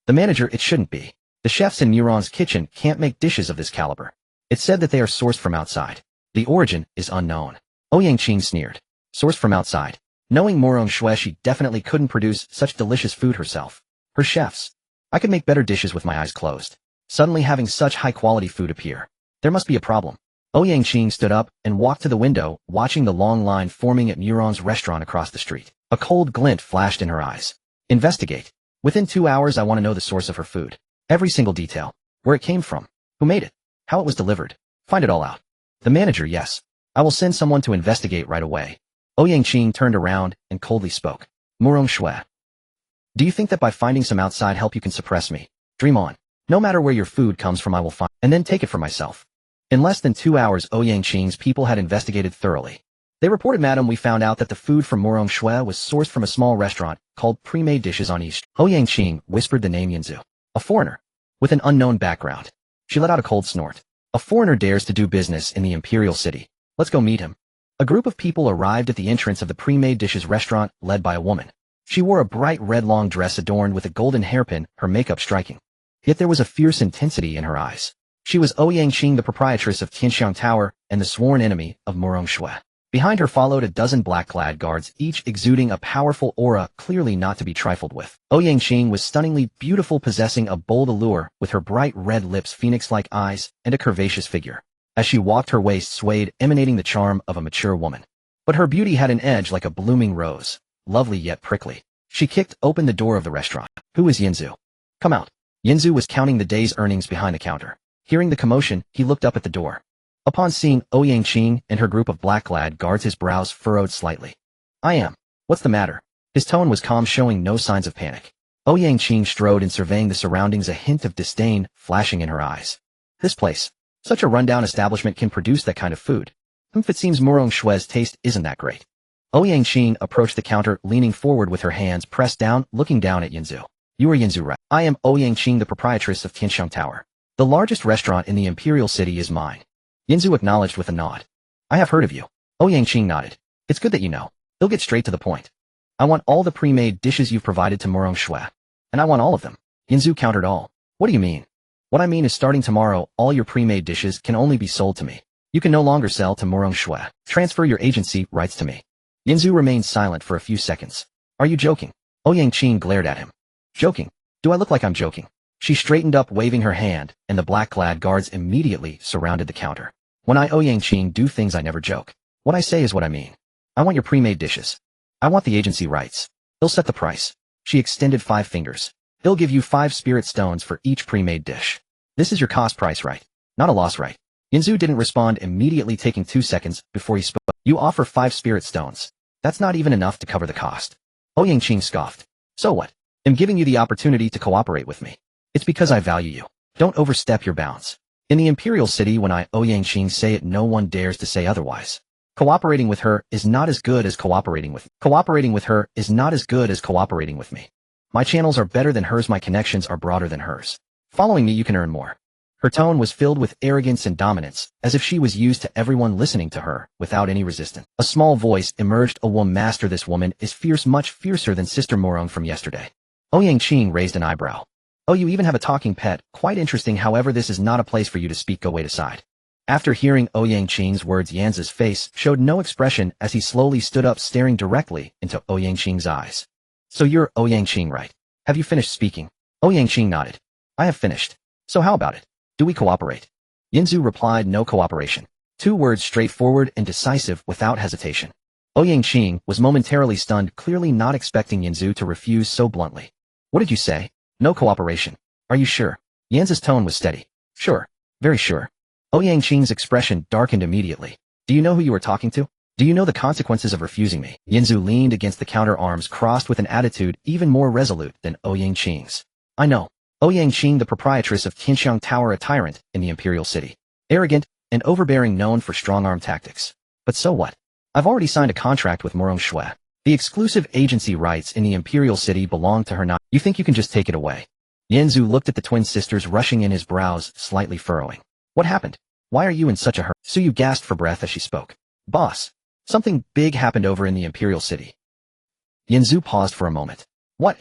The manager, it shouldn't be. The chefs in Morong's kitchen can't make dishes of this caliber. It's said that they are sourced from outside. The origin is unknown. Ouyang Qing sneered. Sourced from outside. Knowing Morong Shui, she definitely couldn't produce such delicious food herself. Her chefs. I could make better dishes with my eyes closed. Suddenly having such high-quality food appear. There must be a problem. Ouyang Qing stood up and walked to the window, watching the long line forming at Morong's restaurant across the street. A cold glint flashed in her eyes. Investigate. Within 2 hours, I want to know the source of her food. Every single detail. Where it came from. Who made it. How it was delivered. Find it all out. The manager, yes. I will send someone to investigate right away. Ouyang Qing turned around and coldly spoke. Morong Shui. Do you think that by finding some outside help you can suppress me? Dream on. No matter where your food comes from, I will find and then take it for myself. In less than 2 hours, Ouyang Qing's people had investigated thoroughly. They reported, Madam, we found out that the food from Morong Shui was sourced from a small restaurant called Pre-Made Dishes on East. Ouyang Qing whispered the name Yanzu. A foreigner. With an unknown background. She let out a cold snort. A foreigner dares to do business in the Imperial City. Let's go meet him. A group of people arrived at the entrance of the Pre-Made Dishes restaurant, led by a woman. She wore a bright red long dress adorned with a golden hairpin, her makeup striking. Yet there was a fierce intensity in her eyes. She was Ouyang Qing, the proprietress of Tianxiang Tower and the sworn enemy of Morong Shui. Behind her followed a dozen black-clad guards, each exuding a powerful aura clearly not to be trifled with. Ouyang Qing was stunningly beautiful, possessing a bold allure with her bright red lips, phoenix-like eyes, and a curvaceous figure. As she walked, her waist swayed, emanating the charm of a mature woman. But her beauty had an edge like a blooming rose, lovely yet prickly. She kicked open the door of the restaurant. Who is Yanzu? Come out. Yanzu was counting the day's earnings behind the counter. Hearing the commotion, he looked up at the door. Upon seeing Ouyang Qing and her group of black-clad guards, his brows furrowed slightly. I am. What's the matter? His tone was calm, showing no signs of panic. Ouyang Qing strode in, surveying the surroundings, a hint of disdain flashing in her eyes. This place. Such a rundown establishment can produce that kind of food. It seems Morong Shue's taste isn't that great. Ouyang Qing approached the counter, leaning forward with her hands pressed down, looking down at Yinzu. You are Yinzu, right? I am Ouyang Qing, the proprietress of Tianxiang Tower. The largest restaurant in the Imperial City is mine. Yinzu acknowledged with a nod. I have heard of you. Ouyang Qing nodded. It's good that you know. He'll get straight to the point. I want all the pre-made dishes you've provided to Morong Shue. And I want all of them. Yinzu countered all. What do you mean? What I mean is starting tomorrow, all your pre-made dishes can only be sold to me. You can no longer sell to Morong Shue. Transfer your agency rights to me. Yinzu remained silent for a few seconds. Are you joking? Ouyang Qing glared at him. Joking? Do I look like I'm joking? She straightened up, waving her hand, and the black-clad guards immediately surrounded the counter. When I Ouyang Qing do things, I never joke. What I say is what I mean. I want your pre-made dishes. I want the agency rights. He'll set the price. She extended 5 fingers. He'll give you 5 spirit stones for each pre-made dish. This is your cost price, right? Not a loss, right? Yinzu didn't respond immediately, taking 2 seconds before he spoke. You offer 5 spirit stones. That's not even enough to cover the cost. Ouyang Qing scoffed. So what? I'm giving you the opportunity to cooperate with me. It's because I value you. Don't overstep your bounds. In the Imperial City, when I Ouyang Qing say it, no one dares to say otherwise. Cooperating with her is not as good as cooperating with me. My channels are better than hers, my connections are broader than hers. Following me, you can earn more. Her tone was filled with arrogance and dominance, as if she was used to everyone listening to her, without any resistance. A small voice emerged. A woman, master, this woman is fierce, much fiercer than Sister Morong from yesterday. Ouyang Qing raised an eyebrow. Oh, you even have a talking pet, quite interesting. However, this is not a place for you to speak, go wait aside. After hearing Ouyang Qing's words, Yanzi's face showed no expression as he slowly stood up, staring directly into Ouyang Qing's eyes. So you're Ouyang Qing, right? Have you finished speaking? Ouyang Qing nodded. I have finished. So how about it? Do we cooperate? Yinzu replied, no cooperation. 2 words, straightforward and decisive, without hesitation. Ouyang Qing was momentarily stunned, clearly not expecting Yinzu to refuse so bluntly. What did you say? No cooperation. Are you sure? Yanzi's tone was steady. Sure. Very sure. Ouyang Qing's expression darkened immediately. Do you know who you are talking to? Do you know the consequences of refusing me? Yinzu leaned against the counter, arms crossed, with an attitude even more resolute than Ouyang Qing's. I know. Ouyang Qing, the proprietress of Tianxiang Tower, a tyrant in the Imperial City. Arrogant and overbearing, known for strong-arm tactics. But so what? I've already signed a contract with Morong Shue. The exclusive agency rights in the Imperial City belong to her now. You think you can just take it away? Yinzu looked at the twin sisters, rushing in, his brows slightly furrowing. What happened? Why are you in such a hurry? Suyu gasped for breath as she spoke. Boss, something big happened over in the Imperial City. Yinzu paused for a moment. What?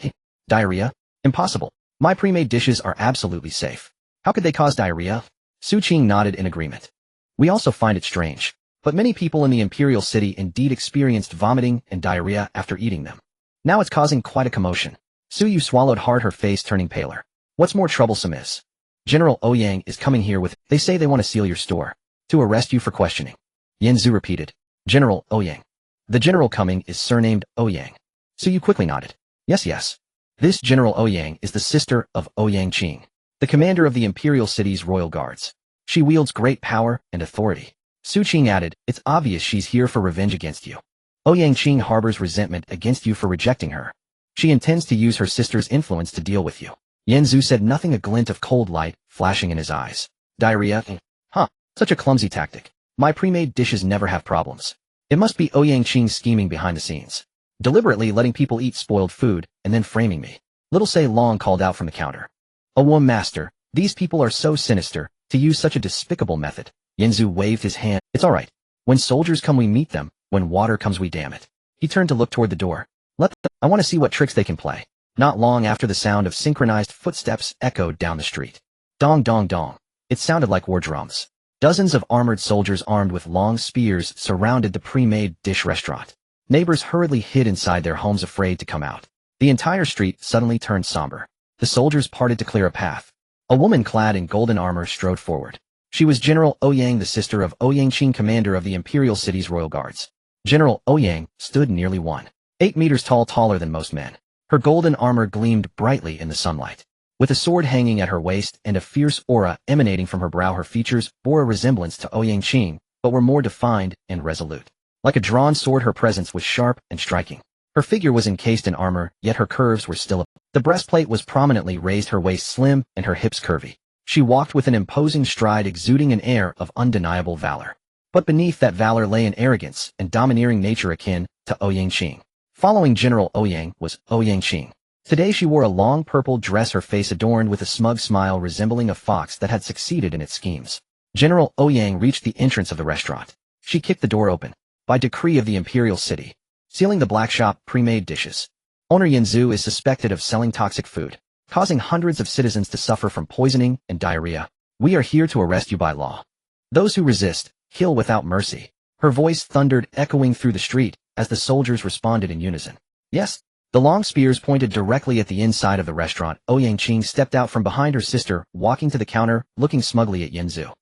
Diarrhea? Impossible. My pre-made dishes are absolutely safe. How could they cause diarrhea? Su Qing nodded in agreement. We also find it strange, but many people in the Imperial City indeed experienced vomiting and diarrhea after eating them. Now it's causing quite a commotion. Suyu swallowed hard, her face turning paler. What's more troublesome is General Ouyang is coming here with. They say they want to seal your store to arrest you for questioning. Yinzu repeated. General Ouyang. The general coming is surnamed Ouyang. Suyu quickly nodded. Yes. This General Ouyang is the sister of Ouyang Qing, the commander of the Imperial City's royal guards. She wields great power and authority. Su Qing added, it's obvious she's here for revenge against you. Ouyang Qing harbors resentment against you for rejecting her. She intends to use her sister's influence to deal with you. Yinzu said nothing, a glint of cold light flashing in his eyes. Diarrhea? Huh, such a clumsy tactic. My pre-made dishes never have problems. It must be Ouyang Qing scheming behind the scenes, deliberately letting people eat spoiled food and then framing me. Little Say Long called out from the counter. Oh, woman master, these people are so sinister, to use such a despicable method. Yinzu waved his hand. It's all right. When soldiers come, we meet them. When water comes, we dam it. He turned to look toward the door. Let them. I want to see what tricks they can play. Not long after, the sound of synchronized footsteps echoed down the street. Dong, dong, dong. It sounded like war drums. Dozens of armored soldiers armed with long spears surrounded the pre-made dish restaurant. Neighbors hurriedly hid inside their homes, afraid to come out. The entire street suddenly turned somber. The soldiers parted to clear a path. A woman clad in golden armor strode forward. She was General Ouyang, the sister of Ouyang Qing, commander of the Imperial City's royal guards. General Ouyang stood nearly 1.8 meters tall, taller than most men. Her golden armor gleamed brightly in the sunlight. With a sword hanging at her waist and a fierce aura emanating from her brow, her features bore a resemblance to Ouyang Qing, but were more defined and resolute. Like a drawn sword, her presence was sharp and striking. Her figure was encased in armor, yet her curves were still. The breastplate was prominently raised, her waist slim and her hips curvy. She walked with an imposing stride, exuding an air of undeniable valor. But beneath that valor lay an arrogance and domineering nature akin to Ouyang Qing. Following General Ouyang was Ouyang Qing. Today she wore a long purple dress, her face adorned with a smug smile resembling a fox that had succeeded in its schemes. General Ouyang reached the entrance of the restaurant. She kicked the door open, by decree of the imperial city, sealing the black shop pre-made dishes. Owner Yanzu is suspected of selling toxic food, causing hundreds of citizens to suffer from poisoning and diarrhea. We are here to arrest you by law. Those who resist, kill without mercy. Her voice thundered, echoing through the street, as the soldiers responded in unison. Yes. The long spears pointed directly at the inside of the restaurant. Ouyang Qing stepped out from behind her sister, walking to the counter, looking smugly at Yanzu.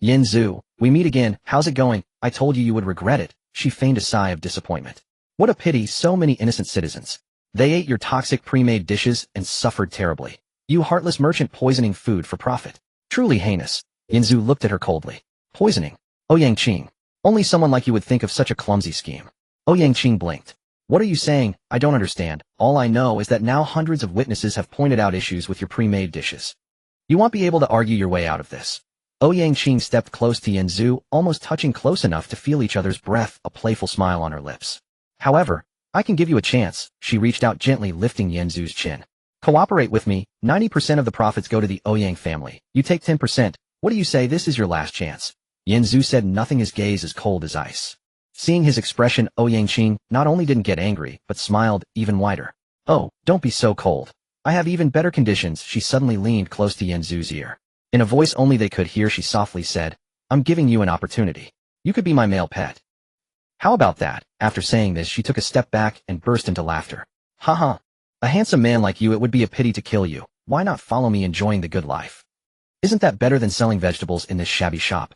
Yanzu, we meet again. How's it going? I told you would regret it. She feigned a sigh of disappointment. What a pity, so many innocent citizens. They ate your toxic pre-made dishes and suffered terribly. You heartless merchant poisoning food for profit. Truly heinous. Yanzu looked at her coldly. Poisoning? Ouyang Qing. Only someone like you would think of such a clumsy scheme. Ouyang Qing blinked. What are you saying? I don't understand. All I know is that now hundreds of witnesses have pointed out issues with your pre-made dishes. You won't be able to argue your way out of this. Ouyang Qing stepped close to Yanzu, almost touching close enough to feel each other's breath, a playful smile on her lips. However, I can give you a chance. She reached out gently, lifting Yanzu's chin. Cooperate with me. 90% of the profits go to the Ouyang family. You take 10%. What do you say? This is your last chance. Yanzu said nothing, his gaze as cold as ice. Seeing his expression, Ouyang Qing not only didn't get angry, but smiled even wider. Oh, don't be so cold. I have even better conditions. She suddenly leaned close to Yanzu's ear. In a voice only they could hear, she softly said, I'm giving you an opportunity. You could be my male pet. How about that? After saying this, she took a step back and burst into laughter. Haha. A handsome man like you, it would be a pity to kill you. Why not follow me enjoying the good life? Isn't that better than selling vegetables in this shabby shop?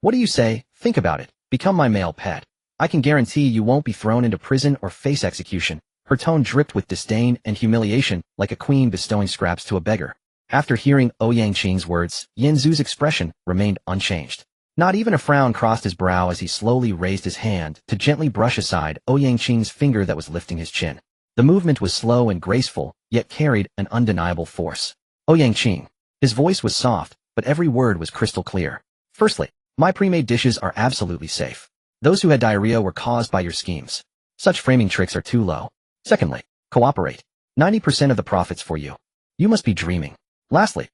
What do you say? Think about it. Become my male pet. I can guarantee you won't be thrown into prison or face execution. Her tone dripped with disdain and humiliation, like a queen bestowing scraps to a beggar. After hearing Ouyang Qing's words, Yanzu's expression remained unchanged. Not even a frown crossed his brow as he slowly raised his hand to gently brush aside Ouyang Qing's finger that was lifting his chin. The movement was slow and graceful, yet carried an undeniable force. Ouyang Qing. His voice was soft, but every word was crystal clear. Firstly, my pre-made dishes are absolutely safe. Those who had diarrhea were caused by your schemes. Such framing tricks are too low. Secondly, cooperate. 90% of the profits for you. You must be dreaming. Lastly,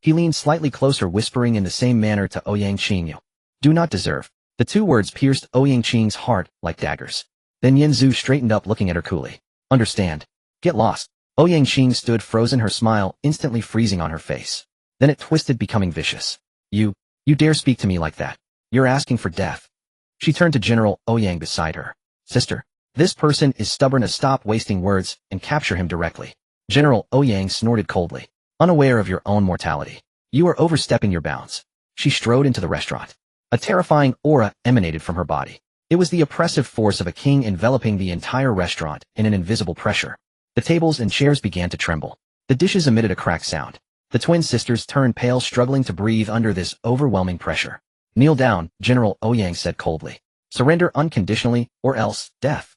he leaned slightly closer, whispering in the same manner to Ouyang Qing, you do not deserve. The two words pierced Ouyang Qing's heart like daggers. Then Yanzu straightened up, looking at her coolly. Understand. Get lost. Ouyang Qing stood frozen, her smile instantly freezing on her face. Then it twisted, becoming vicious. You dare speak to me like that? You're asking for death. She turned to General Ouyang beside her. Sister, this person is stubborn. Stop wasting words and capture him directly. General Ouyang snorted coldly. Unaware of your own mortality. You are overstepping your bounds. She strode into the restaurant. A terrifying aura emanated from her body. It was the oppressive force of a king enveloping the entire restaurant in an invisible pressure. The tables and chairs began to tremble. The dishes emitted a cracked sound. The twin sisters turned pale, struggling to breathe under this overwhelming pressure. Kneel down, General Ouyang said coldly. Surrender unconditionally, or else, death.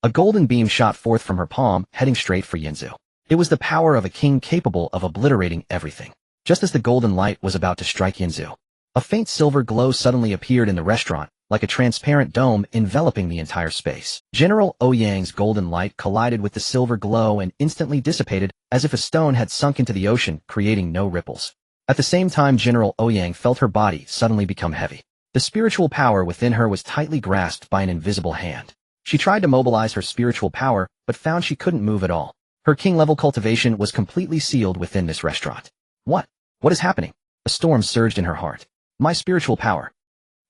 A golden beam shot forth from her palm, heading straight for Yanzu. It was the power of a king capable of obliterating everything. Just as the golden light was about to strike Yanzu, a faint silver glow suddenly appeared in the restaurant, like a transparent dome enveloping the entire space. General Ouyang's golden light collided with the silver glow and instantly dissipated, as if a stone had sunk into the ocean, creating no ripples. At the same time, General Ouyang felt her body suddenly become heavy. The spiritual power within her was tightly grasped by an invisible hand. She tried to mobilize her spiritual power, but found she couldn't move at all. Her king-level cultivation was completely sealed within this restaurant. What is happening? A storm surged in her heart. My spiritual power.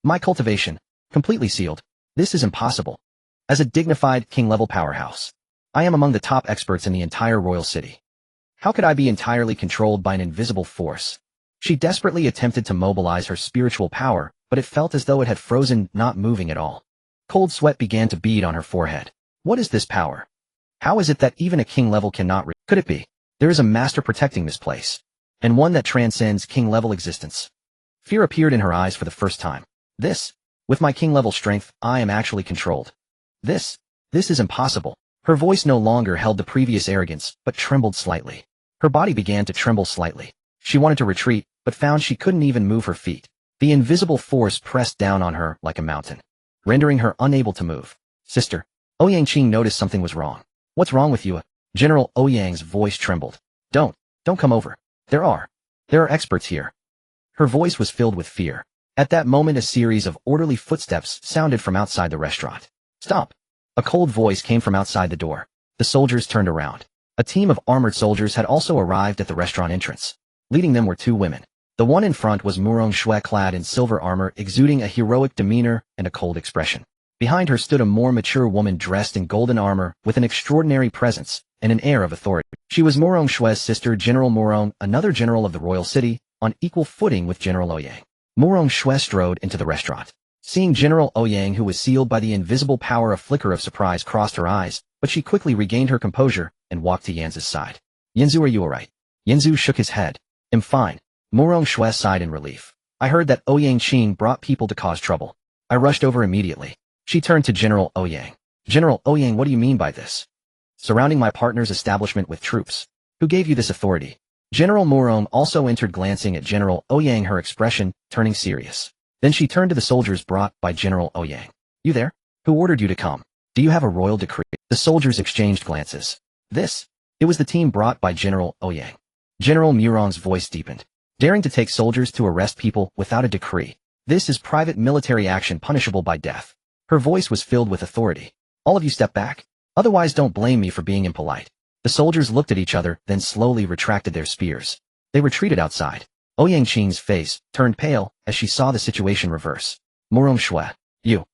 My cultivation. Completely sealed. This is impossible. As a dignified king-level powerhouse, I am among the top experts in the entire royal city. How could I be entirely controlled by an invisible force? She desperately attempted to mobilize her spiritual power, but it felt as though it had frozen, not moving at all. Cold sweat began to bead on her forehead. What is this power? How is it that even a king-level cannot Could it be? There is a master protecting this place, and one that transcends king-level existence. Fear appeared in her eyes for the first time. With my king-level strength, I am actually controlled. This is impossible. Her voice no longer held the previous arrogance, but trembled slightly. Her body began to tremble slightly. She wanted to retreat, but found she couldn't even move her feet. The invisible force pressed down on her like a mountain, rendering her unable to move. Sister. Ouyang Qing noticed something was wrong. What's wrong with you? General Ouyang's voice trembled. Don't come over. There are experts here. Her voice was filled with fear. At that moment a series of orderly footsteps sounded from outside the restaurant. Stop. A cold voice came from outside the door. The soldiers turned around. A team of armored soldiers had also arrived at the restaurant entrance. Leading them were two women. The one in front was Murong Shui, clad in silver armor, exuding a heroic demeanor and a cold expression. Behind her stood a more mature woman dressed in golden armor with an extraordinary presence and an air of authority. She was Murong Shui's sister, General Murong, another general of the royal city, on equal footing with General Ouyang. Murong Shui strode into the restaurant. Seeing General Ouyang, who was sealed by the invisible power, a flicker of surprise crossed her eyes, but she quickly regained her composure and walked to Yanzu's side. Yanzu, are you alright? Yanzu shook his head. I'm fine. Murong Shui sighed in relief. I heard that Ouyang Qing brought people to cause trouble. I rushed over immediately. She turned to General Ouyang. General Ouyang, what do you mean by this? Surrounding my partner's establishment with troops. Who gave you this authority? General Murong also entered, glancing at General Ouyang, her expression turning serious. Then she turned to the soldiers brought by General Ouyang. You there? Who ordered you to come? Do you have a royal decree? The soldiers exchanged glances. It was the team brought by General Ouyang. General Murong's voice deepened. Daring to take soldiers to arrest people without a decree. This is private military action punishable by death. Her voice was filled with authority. All of you step back. Otherwise don't blame me for being impolite. The soldiers looked at each other, then slowly retracted their spears. They retreated outside. Ouyang Qing's face turned pale as she saw the situation reverse. Murong Shui. You.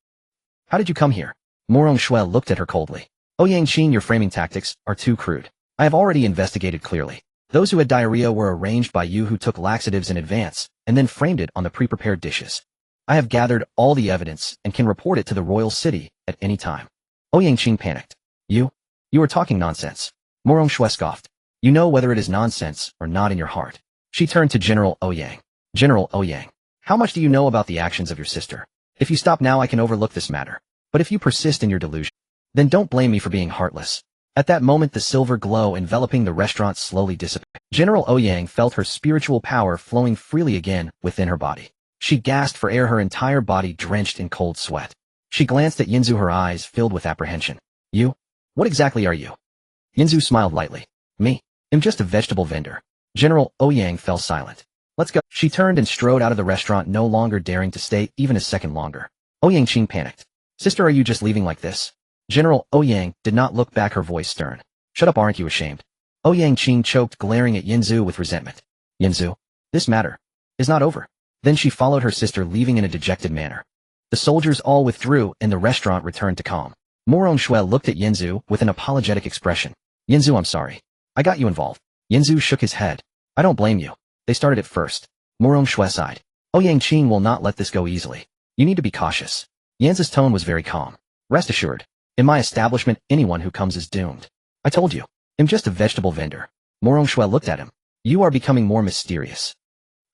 How did you come here? Murong Shui looked at her coldly. Ouyang Qing, your framing tactics are too crude. I have already investigated clearly. Those who had diarrhea were arranged by you, who took laxatives in advance and then framed it on the pre-prepared dishes. I have gathered all the evidence and can report it to the royal city at any time. Ouyang Qing panicked. You are talking nonsense. Murong Shui scoffed. You know whether it is nonsense or not in your heart. She turned to General Ouyang. General Ouyang, how much do you know about the actions of your sister? If you stop now, I can overlook this matter. But if you persist in your delusion, then don't blame me for being heartless. At that moment, the silver glow enveloping the restaurant slowly dissipated. General Ouyang felt her spiritual power flowing freely again within her body. She gasped for air, her entire body drenched in cold sweat. She glanced at Yanzu, her eyes filled with apprehension. You? What exactly are you? Yanzu smiled lightly. Me? I'm just a vegetable vendor. General Ouyang fell silent. Let's go. She turned and strode out of the restaurant, no longer daring to stay even a second longer. Ouyang Qing panicked. Sister, are you just leaving like this? General Ouyang did not look back, her voice stern. Shut up, aren't you ashamed? Ouyang Qing choked, glaring at Yanzu with resentment. Yanzu, this matter is not over. Then she followed her sister, leaving in a dejected manner. The soldiers all withdrew and the restaurant returned to calm. Murong Shui looked at Yanzu with an apologetic expression. Yanzu, I'm sorry. I got you involved. Yanzu shook his head. I don't blame you. They started it first. Murong Shui sighed. Ouyang Qing will not let this go easily. You need to be cautious. Yanzu's tone was very calm. Rest assured. In my establishment, anyone who comes is doomed. I told you. I'm just a vegetable vendor. Murong Shui looked at him. You are becoming more mysterious.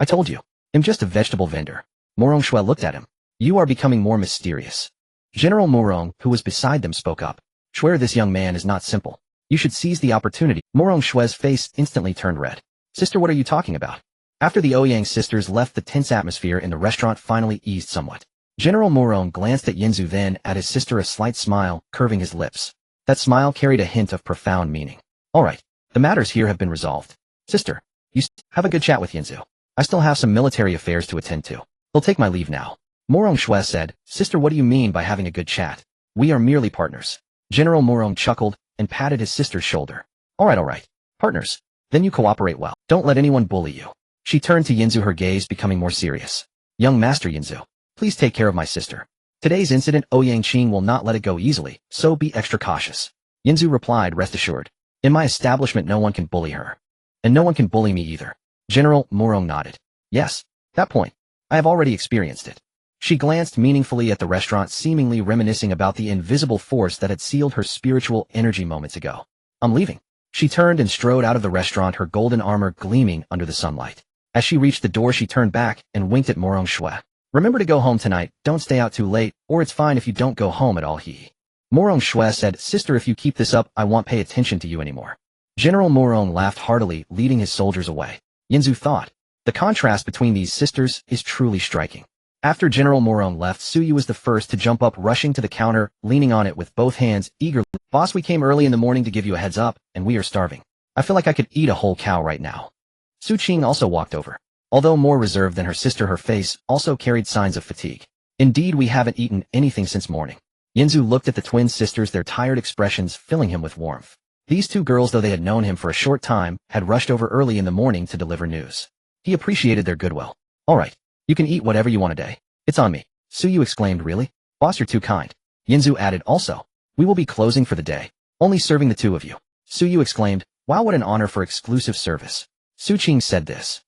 I told you. I'm just a vegetable vendor. Murong Shui looked at him. You are becoming more mysterious. General Murong, who was beside them, spoke up. Swear this young man is not simple. You should seize the opportunity. Murong Shui's face instantly turned red. Sister, what are you talking about? After the Ouyang sisters left, the tense atmosphere in the restaurant finally eased somewhat. General Murong glanced at Yanzu, then at his sister, a slight smile curving his lips. That smile carried a hint of profound meaning. All right, the matters here have been resolved. Sister, you have a good chat with Yanzu. I still have some military affairs to attend to. He'll take my leave now. Murong Shui said, Sister, what do you mean by having a good chat? We are merely partners. General Murong chuckled and patted his sister's shoulder. All right. Partners. Then you cooperate well. Don't let anyone bully you. She turned to Yanzu, her gaze becoming more serious. Young Master Yanzu, please take care of my sister. Today's incident, Ouyang Qing will not let it go easily, so be extra cautious. Yanzu replied, rest assured. In my establishment, no one can bully her. And no one can bully me either. General Murong nodded. Yes, that point. I have already experienced it. She glanced meaningfully at the restaurant, seemingly reminiscing about the invisible force that had sealed her spiritual energy moments ago. I'm leaving. She turned and strode out of the restaurant, her golden armor gleaming under the sunlight. As she reached the door, she turned back and winked at Murong Shui. Remember to go home tonight, don't stay out too late, or it's fine if you don't go home at all. Murong Shui said, Sister, if you keep this up, I won't pay attention to you anymore. General Murong laughed heartily, leading his soldiers away. Yanzu thought, The contrast between these sisters is truly striking. After General Morong left, Suyu was the first to jump up, rushing to the counter, leaning on it with both hands, eagerly. Boss, we came early in the morning to give you a heads up, and we are starving. I feel like I could eat a whole cow right now. Su Qing also walked over. Although more reserved than her sister, her face also carried signs of fatigue. Indeed, we haven't eaten anything since morning. Yinzu looked at the twin sisters, their tired expressions filling him with warmth. These two girls, though they had known him for a short time, had rushed over early in the morning to deliver news. He appreciated their goodwill. All right, you can eat whatever you want today. It's on me. Suyu exclaimed. Really? Boss, you're too kind. Yinzu added. Also, we will be closing for the day. Only serving the two of you. Suyu exclaimed. Wow, what an honor for exclusive service. Su Qing said this.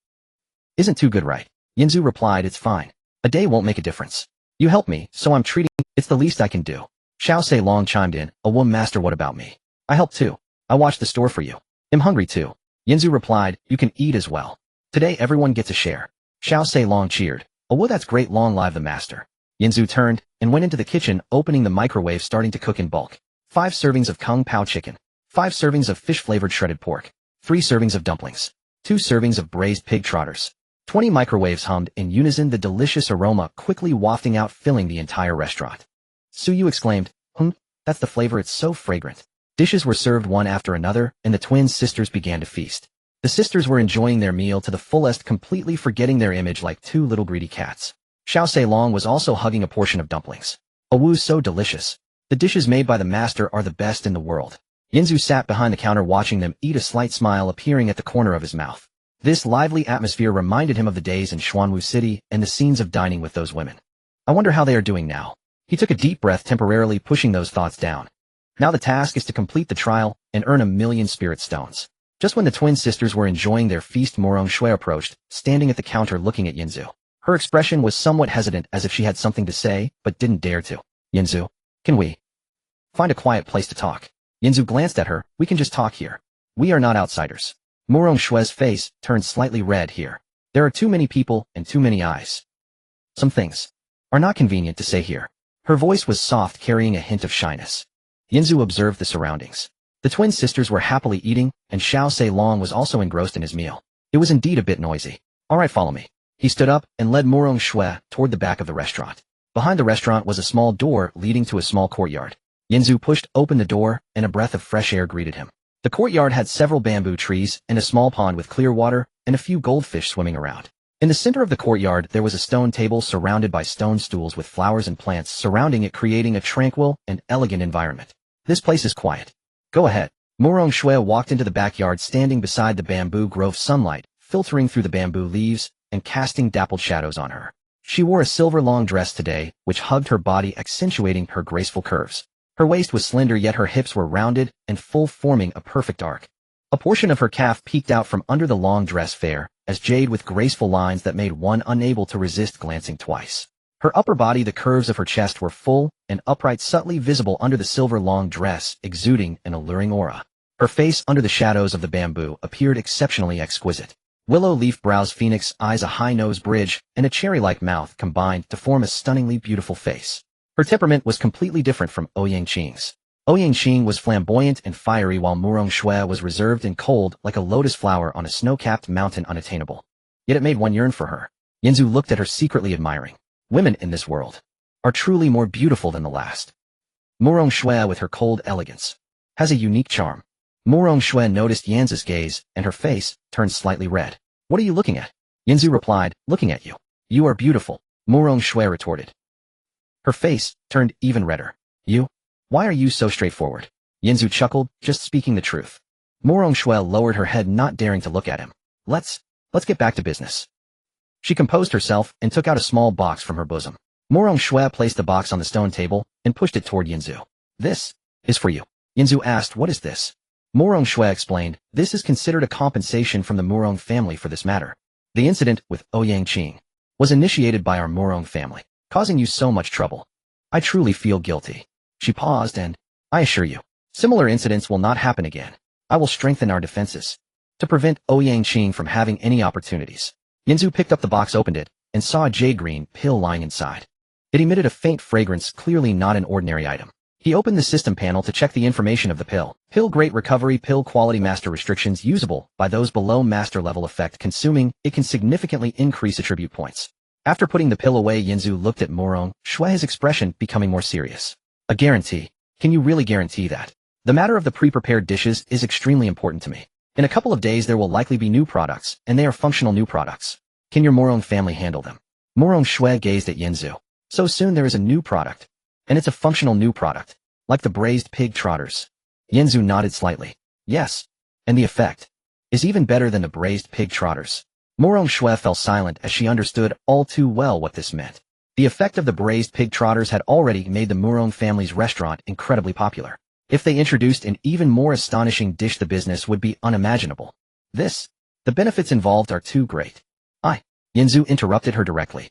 Isn't too good, right? Yinzu replied. It's fine. A day won't make a difference. You helped me, so I'm treating you. It's the least I can do. Xiao Sei Long chimed in. A woman master, what about me? I helped too. I watched the store for you. I'm hungry too. Yinzu replied. You can eat as well. Today everyone gets a share. Xiao Sei Long cheered. Oh, well, that's great. Long live the master. Yinzu turned and went into the kitchen, opening the microwave, starting to cook in bulk. 5 servings of Kung Pao chicken. 5 servings of fish-flavored shredded pork. 3 servings of dumplings. 2 servings of braised pig trotters. 20 microwaves hummed in unison, the delicious aroma quickly wafting out, filling the entire restaurant. Suyu exclaimed, that's the flavor, it's so fragrant. Dishes were served one after another, and the twin sisters began to feast. The sisters were enjoying their meal to the fullest, completely forgetting their image like 2 little greedy cats. Xiao Sei Long was also hugging a portion of dumplings. Oh, woo, so delicious. The dishes made by the master are the best in the world. Yinzu sat behind the counter watching them eat, a slight smile appearing at the corner of his mouth. This lively atmosphere reminded him of the days in Xuanwu City and the scenes of dining with those women. I wonder how they are doing now. He took a deep breath, temporarily pushing those thoughts down. Now the task is to complete the trial and earn 1,000,000 spirit stones. Just when the twin sisters were enjoying their feast, Morong Shui approached, standing at the counter looking at Yinzu. Her expression was somewhat hesitant, as if she had something to say, but didn't dare to. Yinzu, can we find a quiet place to talk? Yinzu glanced at her. We can just talk here. We are not outsiders. Morong Shui's face turned slightly red here. There are too many people and too many eyes. Some things are not convenient to say here. Her voice was soft, carrying a hint of shyness. Yinzu observed the surroundings. The twin sisters were happily eating, and Xiao Sei Long was also engrossed in his meal. It was indeed a bit noisy. All right, follow me. He stood up and led Morong Shui toward the back of the restaurant. Behind the restaurant was a small door leading to a small courtyard. Yinzu pushed open the door, and a breath of fresh air greeted him. The courtyard had several bamboo trees and a small pond with clear water and a few goldfish swimming around. In the center of the courtyard there was a stone table surrounded by stone stools with flowers and plants surrounding it, creating a tranquil and elegant environment. This place is quiet. Go ahead. Morong Shui walked into the backyard, standing beside the bamboo grove, sunlight filtering through the bamboo leaves and casting dappled shadows on her. She wore a silver long dress today, which hugged her body, accentuating her graceful curves. Her waist was slender, yet her hips were rounded and full, forming a perfect arc. A portion of her calf peeked out from under the long dress, fair as jade with graceful lines that made one unable to resist glancing twice. Her upper body, the curves of her chest were full and upright, subtly visible under the silver long dress, exuding an alluring aura. Her face, under the shadows of the bamboo, appeared exceptionally exquisite. Willow leaf brows, phoenix eyes, a high nose bridge, and a cherry-like mouth combined to form a stunningly beautiful face. Her temperament was completely different from Ouyang Qing's. Ouyang Qing was flamboyant and fiery, while Morong Shui was reserved and cold, like a lotus flower on a snow-capped mountain, unattainable. Yet it made one yearn for her. Yinzu looked at her, secretly admiring. Women in this world are truly more beautiful than the last. Morong Shui, with her cold elegance, has a unique charm. Morong Shui noticed Yanzi's gaze, and her face turned slightly red. What are you looking at? Yinzu replied, looking at you. You are beautiful, Morong Shui retorted. Her face turned even redder. You? Why are you so straightforward? Yinzu chuckled, just speaking the truth. Morong Shui lowered her head, not daring to look at him. Let's get back to business. She composed herself and took out a small box from her bosom. Morong Shui placed the box on the stone table and pushed it toward Yinzu. This is for you. Yinzu asked, what is this? Morong Shui explained, this is considered a compensation from the Morong family for this matter. The incident with Ouyang Qing was initiated by our Morong family, causing you so much trouble. I truly feel guilty. She paused, and I assure you, similar incidents will not happen again. I will strengthen our defenses to prevent Ouyang Qing from having any opportunities. Yinzu picked up the box, opened it, and saw a jade green pill lying inside. It emitted a faint fragrance, clearly not an ordinary item. He opened the system panel to check the information of the pill. Pill Great Recovery Pill Quality Master Restrictions usable by those below master level effect consuming. It can significantly increase attribute points. After putting the pill away, Yinzu looked at Morong Shui, his expression becoming more serious. A guarantee. Can you really guarantee that? The matter of the pre-prepared dishes is extremely important to me. In a couple of days there will likely be new products, and they are functional new products. Can your Morong family handle them? Morong Shui gazed at Yinzu. So soon there is a new product. And it's a functional new product. Like the braised pig trotters. Yinzu nodded slightly. Yes. And the effect is even better than the braised pig trotters. Morong Shui fell silent as she understood all too well what this meant. The effect of the braised pig trotters had already made the Morong family's restaurant incredibly popular. If they introduced an even more astonishing dish, the business would be unimaginable. The benefits involved are too great. Yinzu interrupted her directly.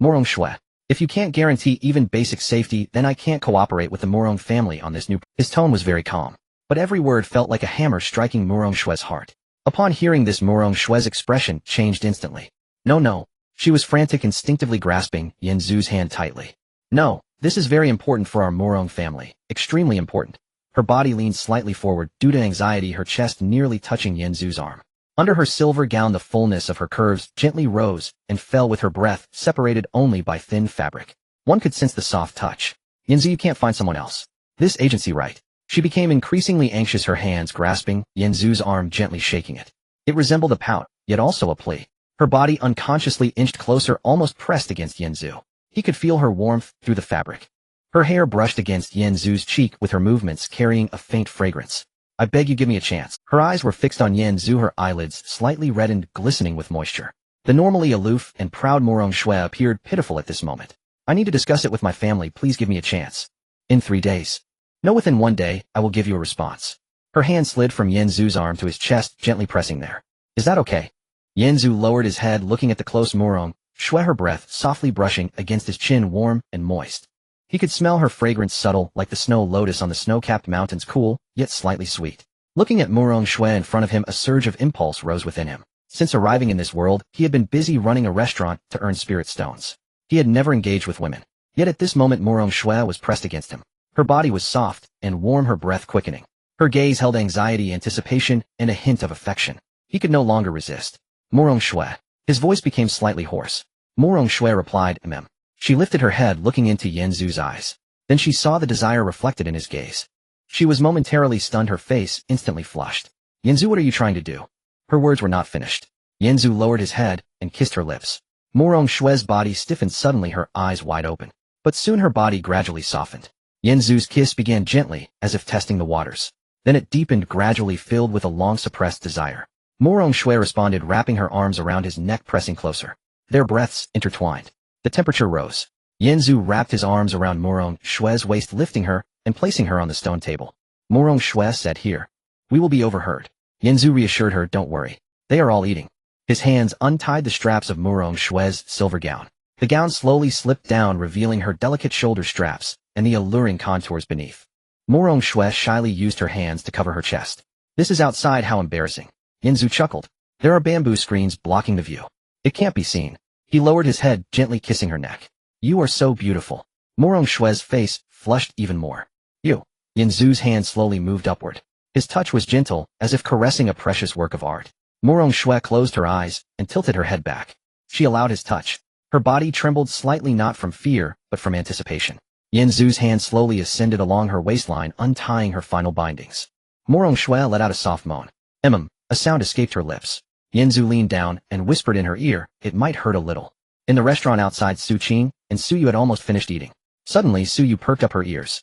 Morong Shui, if you can't guarantee even basic safety, then I can't cooperate with the Morong family on this new. His tone was very calm, but every word felt like a hammer striking Morong Shui's heart. Upon hearing this, Morong Shui's expression changed instantly. No. She was frantic, instinctively grasping Yinzu's hand tightly. No, this is very important for our Morong family. Extremely important. Her body leaned slightly forward due to anxiety, her chest nearly touching Yinzu's arm. Under her silver gown, the fullness of her curves gently rose and fell with her breath, separated only by thin fabric. One could sense the soft touch. Yinzu, you can't find someone else. This agency, right? She became increasingly anxious, her hands grasping Yinzu's arm, gently shaking it. It resembled a pout, yet also a plea. Her body unconsciously inched closer, almost pressed against Yinzu. He could feel her warmth through the fabric. Her hair brushed against Yinzu's cheek with her movements carrying a faint fragrance. I beg you, give me a chance. Her eyes were fixed on Yinzu, her eyelids slightly reddened, glistening with moisture. The normally aloof and proud Morong Shui appeared pitiful at this moment. I need to discuss it with my family, please give me a chance. In 3 days. No, within 1 day, I will give you a response. Her hand slid from Yinzu's arm to his chest, gently pressing there. Is that okay? Yinzu lowered his head, looking at the close Morong Shui, her breath softly brushing against his chin, warm and moist. He could smell her fragrance, subtle like the snow lotus on the snow-capped mountains, cool, yet slightly sweet. Looking at Morong Shui in front of him, a surge of impulse rose within him. Since arriving in this world, he had been busy running a restaurant to earn spirit stones. He had never engaged with women. Yet at this moment Morong Shui was pressed against him. Her body was soft and warm, her breath quickening. Her gaze held anxiety, anticipation, and a hint of affection. He could no longer resist. Morong Shui. His voice became slightly hoarse. Morong Shui replied, "Mm." She lifted her head, looking into Yinzu's eyes. Then she saw the desire reflected in his gaze. She was momentarily stunned, her face instantly flushed. "Yinzu, what are you trying to do?" Her words were not finished. Yinzu lowered his head and kissed her lips. Morong Shui's body stiffened suddenly, her eyes wide open. But soon her body gradually softened. Yinzu's kiss began gently, as if testing the waters. Then it deepened, gradually filled with a long-suppressed desire. Morong Shui responded, wrapping her arms around his neck, pressing closer. Their breaths intertwined. The temperature rose. Yinzu wrapped his arms around Morong Shui's waist, lifting her and placing her on the stone table. Morong Shui said, "Here. We will be overheard." Yinzu reassured her, "Don't worry. They are all eating." His hands untied the straps of Morong Shui's silver gown. The gown slowly slipped down, revealing her delicate shoulder straps and the alluring contours beneath. Morong Shui shyly used her hands to cover her chest. "This is outside, how embarrassing." Yinzu chuckled. "There are bamboo screens blocking the view. It can't be seen." He lowered his head, gently kissing her neck. "You are so beautiful." Morong Shui's face flushed even more. "You." Yinzu's hand slowly moved upward. His touch was gentle, as if caressing a precious work of art. Morong Shui closed her eyes and tilted her head back. She allowed his touch. Her body trembled slightly, not from fear, but from anticipation. Yinzu's hand slowly ascended along her waistline, untying her final bindings. Morong Shui let out a soft moan. A sound escaped her lips. Yinzu leaned down and whispered in her ear, "It might hurt a little." In the restaurant outside, Su Qing and Suyu had almost finished eating. Suddenly, Suyu perked up her ears.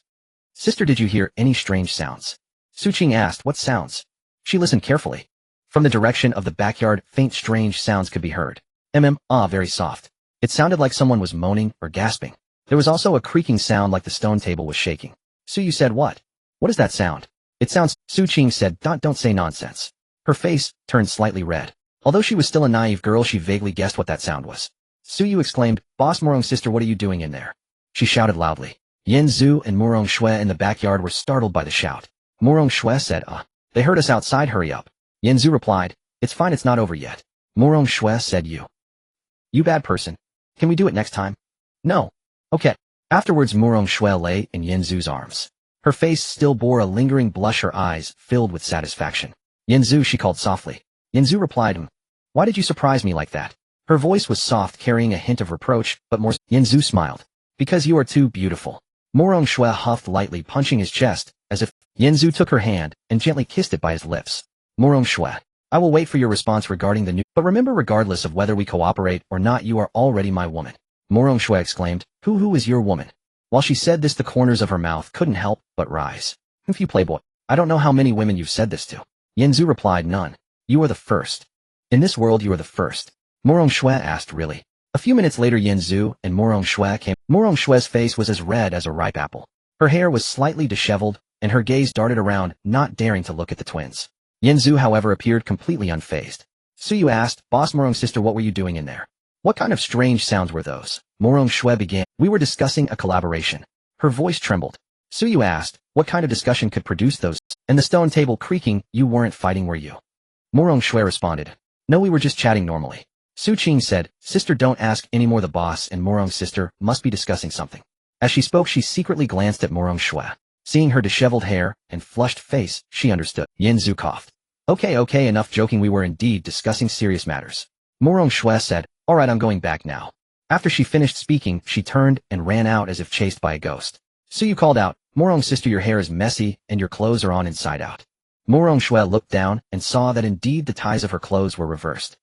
"Sister, did you hear any strange sounds?" Su Qing asked, "What sounds?" She listened carefully. From the direction of the backyard, faint strange sounds could be heard. Very soft. It sounded like someone was moaning or gasping. There was also a creaking sound, like the stone table was shaking. Suyu said, "What? What is that sound?" "It sounds," Su Qing said, don't say nonsense." Her face turned slightly red. Although she was still a naive girl, she vaguely guessed what that sound was. Suyu exclaimed, "Boss Morong, sister, what are you doing in there?" She shouted loudly. Yinzu and Morong Shui in the backyard were startled by the shout. Morong Shui said, They heard us outside, hurry up." Yinzu replied, "It's fine, it's not over yet." Morong Shui said, You bad person. Can we do it next time?" "No." "Okay." Afterwards, Morong Shui lay in Yinzu's arms. Her face still bore a lingering blush, her eyes filled with satisfaction. Yanzu, she called softly. Yanzu replied, Why did you surprise me like that? Her voice was soft, carrying a hint of reproach, but more. Yanzu smiled. Because you are too beautiful. Morong Shui huffed lightly, punching his chest, as if. Yanzu took her hand and gently kissed it by his lips. Morong Shui, I will wait for your response regarding the new. But remember, regardless of whether we cooperate or not, you are already my woman. Morong Shui exclaimed. Who is your woman? While she said this, the corners of her mouth couldn't help but rise. If you playboy. I don't know how many women you've said this to. Yanzu replied, None. You are the first. In this world you are the first. Morong Shui asked, Really? A few minutes later, Yanzu and Morong Shui came. Morong Shui's face was as red as a ripe apple. Her hair was slightly disheveled, and her gaze darted around, not daring to look at the twins. Yanzu, however, appeared completely unfazed. Suyu asked, Boss Morong sister, what were you doing in there? What kind of strange sounds were those? Morong Shui began. We were discussing a collaboration. Her voice trembled. Suyu asked, What kind of discussion could produce those? And the stone table creaking, you weren't fighting, were you? Morong Shui responded. No, we were just chatting normally. Su Qing said, Sister, don't ask anymore. The boss and Morong's sister must be discussing something. As she spoke, she secretly glanced at Morong Shui. Seeing her disheveled hair and flushed face, she understood. Yanzu coughed. Okay, enough joking. We were indeed discussing serious matters. Morong Shui said, Alright, I'm going back now. After she finished speaking, she turned and ran out as if chased by a ghost. Suyu called out, Morong sister, your hair is messy and your clothes are on inside out. Morong Shui looked down and saw that indeed the ties of her clothes were reversed.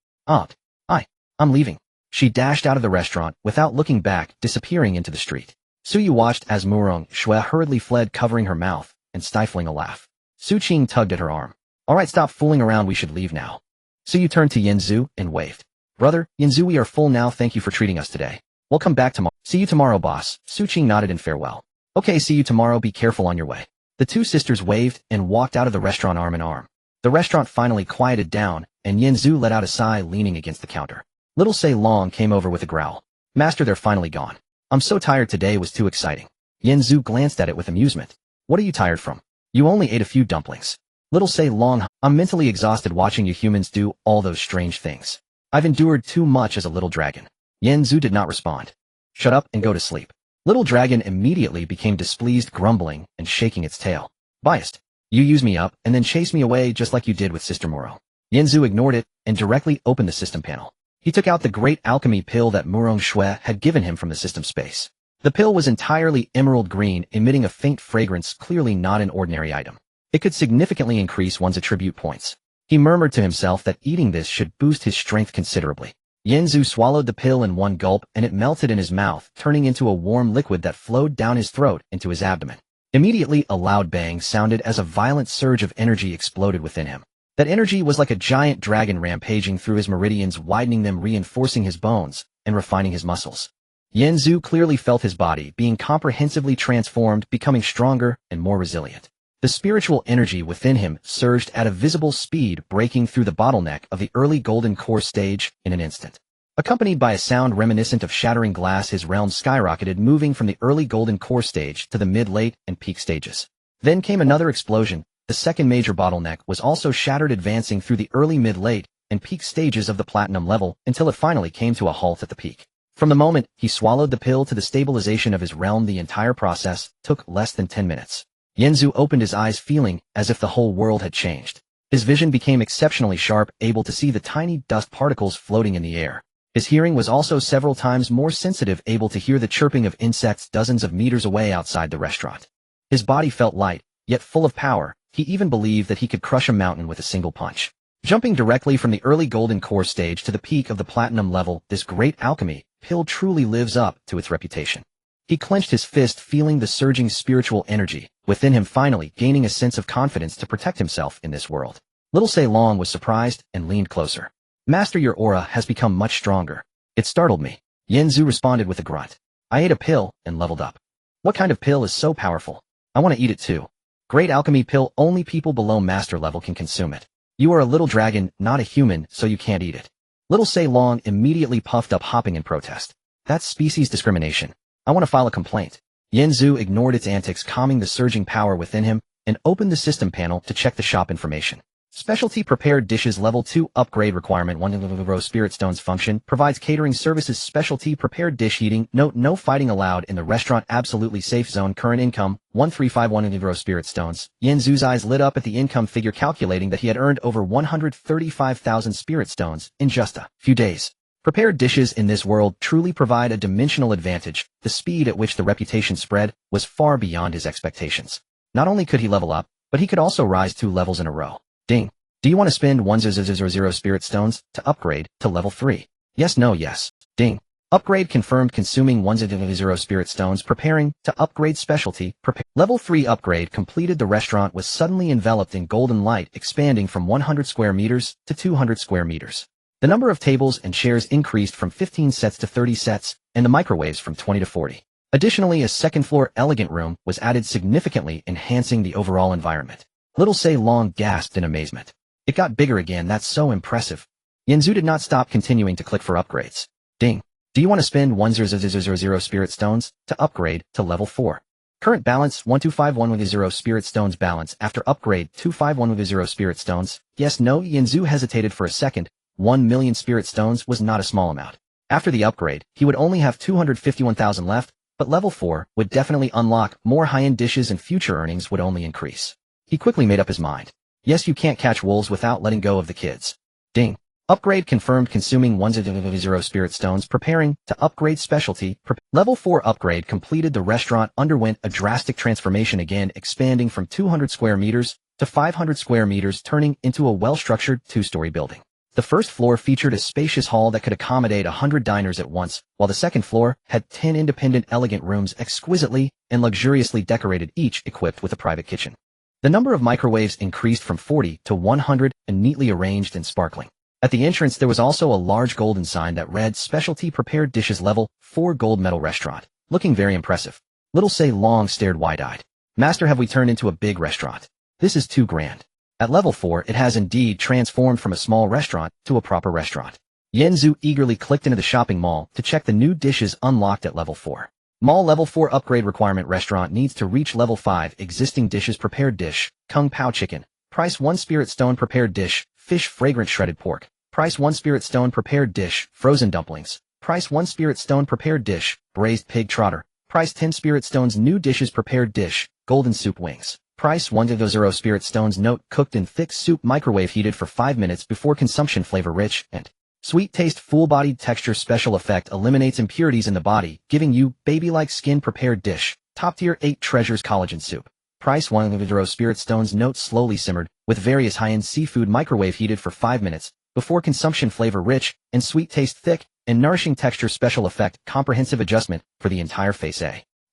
I'm leaving. She dashed out of the restaurant without looking back, disappearing into the street. Suyu watched as Morong Shui hurriedly fled, covering her mouth and stifling a laugh. Su Qing tugged at her arm. Alright, stop fooling around, we should leave now. Suyu turned to Yanzu and waved. Brother, Yanzu, we are full now, thank you for treating us today. We'll come back tomorrow. See you tomorrow, boss. Su Qing nodded in farewell. Okay, see you tomorrow, be careful on your way. The two sisters waved and walked out of the restaurant arm in arm. The restaurant finally quieted down, and Yanzu let out a sigh, leaning against the counter. Little Sei Long came over with a growl. Master, they're finally gone. I'm so tired, today was too exciting. Yanzu glanced at it with amusement. What are you tired from? You only ate a few dumplings. Little Sei Long, I'm mentally exhausted watching you humans do all those strange things. I've endured too much as a little dragon. Yanzu did not respond. Shut up and go to sleep. Little Dragon immediately became displeased, grumbling and shaking its tail. Biased. You use me up and then chase me away just like you did with Sister Muro. Yanzu ignored it and directly opened the system panel. He took out the great alchemy pill that Morong Shui had given him from the system space. The pill was entirely emerald green, emitting a faint fragrance, clearly not an ordinary item. It could significantly increase one's attribute points. He murmured to himself that eating this should boost his strength considerably. Yanzu swallowed the pill in one gulp and it melted in his mouth, turning into a warm liquid that flowed down his throat into his abdomen. Immediately, a loud bang sounded as a violent surge of energy exploded within him. That energy was like a giant dragon rampaging through his meridians, widening them, reinforcing his bones, and refining his muscles. Yanzu clearly felt his body being comprehensively transformed, becoming stronger and more resilient. The spiritual energy within him surged at a visible speed, breaking through the bottleneck of the early golden core stage in an instant. Accompanied by a sound reminiscent of shattering glass, his realm skyrocketed, moving from the early golden core stage to the mid, late, and peak stages. Then came another explosion. The second major bottleneck was also shattered, advancing through the early, mid, late, and peak stages of the platinum level until it finally came to a halt at the peak. From the moment he swallowed the pill to the stabilization of his realm, the entire process took less than 10 minutes. Yanzu opened his eyes, feeling as if the whole world had changed. His vision became exceptionally sharp, able to see the tiny dust particles floating in the air. His hearing was also several times more sensitive, able to hear the chirping of insects dozens of meters away outside the restaurant. His body felt light, yet full of power. He even believed that he could crush a mountain with a single punch. Jumping directly from the early golden core stage to the peak of the platinum level, this great alchemy pill truly lives up to its reputation. He clenched his fist, feeling the surging spiritual energy within him, finally gaining a sense of confidence to protect himself in this world. Little Sei Long was surprised and leaned closer. Master, your aura has become much stronger. It startled me. Yanzu responded with a grunt. I ate a pill and leveled up. What kind of pill is so powerful? I want to eat it too. Great alchemy pill, only people below master level can consume it. You are a little dragon, not a human, so you can't eat it. Little Sei Long immediately puffed up, hopping in protest. That's species discrimination. I want to file a complaint. Yanzu ignored its antics, calming the surging power within him, and opened the system panel to check the shop information. Specialty prepared dishes level 2 upgrade requirement 1 Spirit Stones function provides catering services specialty prepared dish heating. Note no fighting allowed in the restaurant absolutely safe zone current income 1351 Spirit Stones. Yanzu's eyes lit up at the income figure calculating that he had earned over 135,000 Spirit Stones in just a few days. Prepared dishes in this world truly provide a dimensional advantage. The speed at which the reputation spread was far beyond his expectations. Not only could he level up, but he could also rise 2 levels in a row. Ding. Do you want to spend 100 Spirit Stones to upgrade to level 3? Yes, no, yes. Ding. Upgrade confirmed consuming 100 Spirit Stones preparing to upgrade specialty. Level 3 upgrade completed. The restaurant was suddenly enveloped in golden light expanding from 100 square meters to 200 square meters. The number of tables and chairs increased from 15 sets to 30 sets, and the microwaves from 20 to 40. Additionally, a second-floor elegant room was added significantly enhancing the overall environment. Little Say Long gasped in amazement. It got bigger again, that's so impressive. Yanzu did not stop continuing to click for upgrades. Ding. Do you want to spend 100 Spirit Stones to upgrade to level 4? Current balance 1251 Spirit Stones balance after upgrade 251 Spirit Stones. Yes, no, Yanzu hesitated for a second. 1 million Spirit Stones was not a small amount. After the upgrade, he would only have 251,000 left, but level 4 would definitely unlock more high-end dishes and future earnings would only increase. He quickly made up his mind. Yes, you can't catch wolves without letting go of the kids. Ding. Upgrade confirmed consuming 100 Spirit Stones preparing to upgrade specialty. Level 4 upgrade completed. The restaurant underwent a drastic transformation again expanding from 200 square meters to 500 square meters turning into a well-structured 2-story building. The first floor featured a spacious hall that could accommodate 100 diners at once, while the second floor had 10 independent elegant rooms exquisitely and luxuriously decorated each equipped with a private kitchen. The number of microwaves increased from 40 to 100 and neatly arranged and sparkling. At the entrance there was also a large golden sign that read Specialty Prepared Dishes Level 4 Gold Medal Restaurant, looking very impressive. Little Say Long stared wide-eyed. Master, have we turned into a big restaurant? This is too grand. At level 4 it has indeed transformed from a small restaurant to a proper restaurant. Yanzu eagerly clicked into the shopping mall to check the new dishes unlocked at level 4. Mall level 4 upgrade requirement restaurant needs to reach level 5 existing dishes prepared dish, Kung Pao chicken, price 1 Spirit Stone prepared dish, fish fragrant shredded pork, price 1 Spirit Stone prepared dish, frozen dumplings, price 1 Spirit Stone prepared dish, braised pig trotter, price 10 Spirit Stones new dishes prepared dish, golden soup wings, price 100 Spirit Stones note cooked in thick soup microwave heated for 5 minutes before consumption flavor rich and sweet taste full-bodied texture special effect eliminates impurities in the body, giving you baby-like skin prepared dish, top-tier 8 treasures collagen soup. Price 100 Spirit Stones note slowly simmered, with various high-end seafood microwave heated for 5 minutes, before consumption flavor rich, and sweet taste thick, and nourishing texture special effect comprehensive adjustment for the entire face.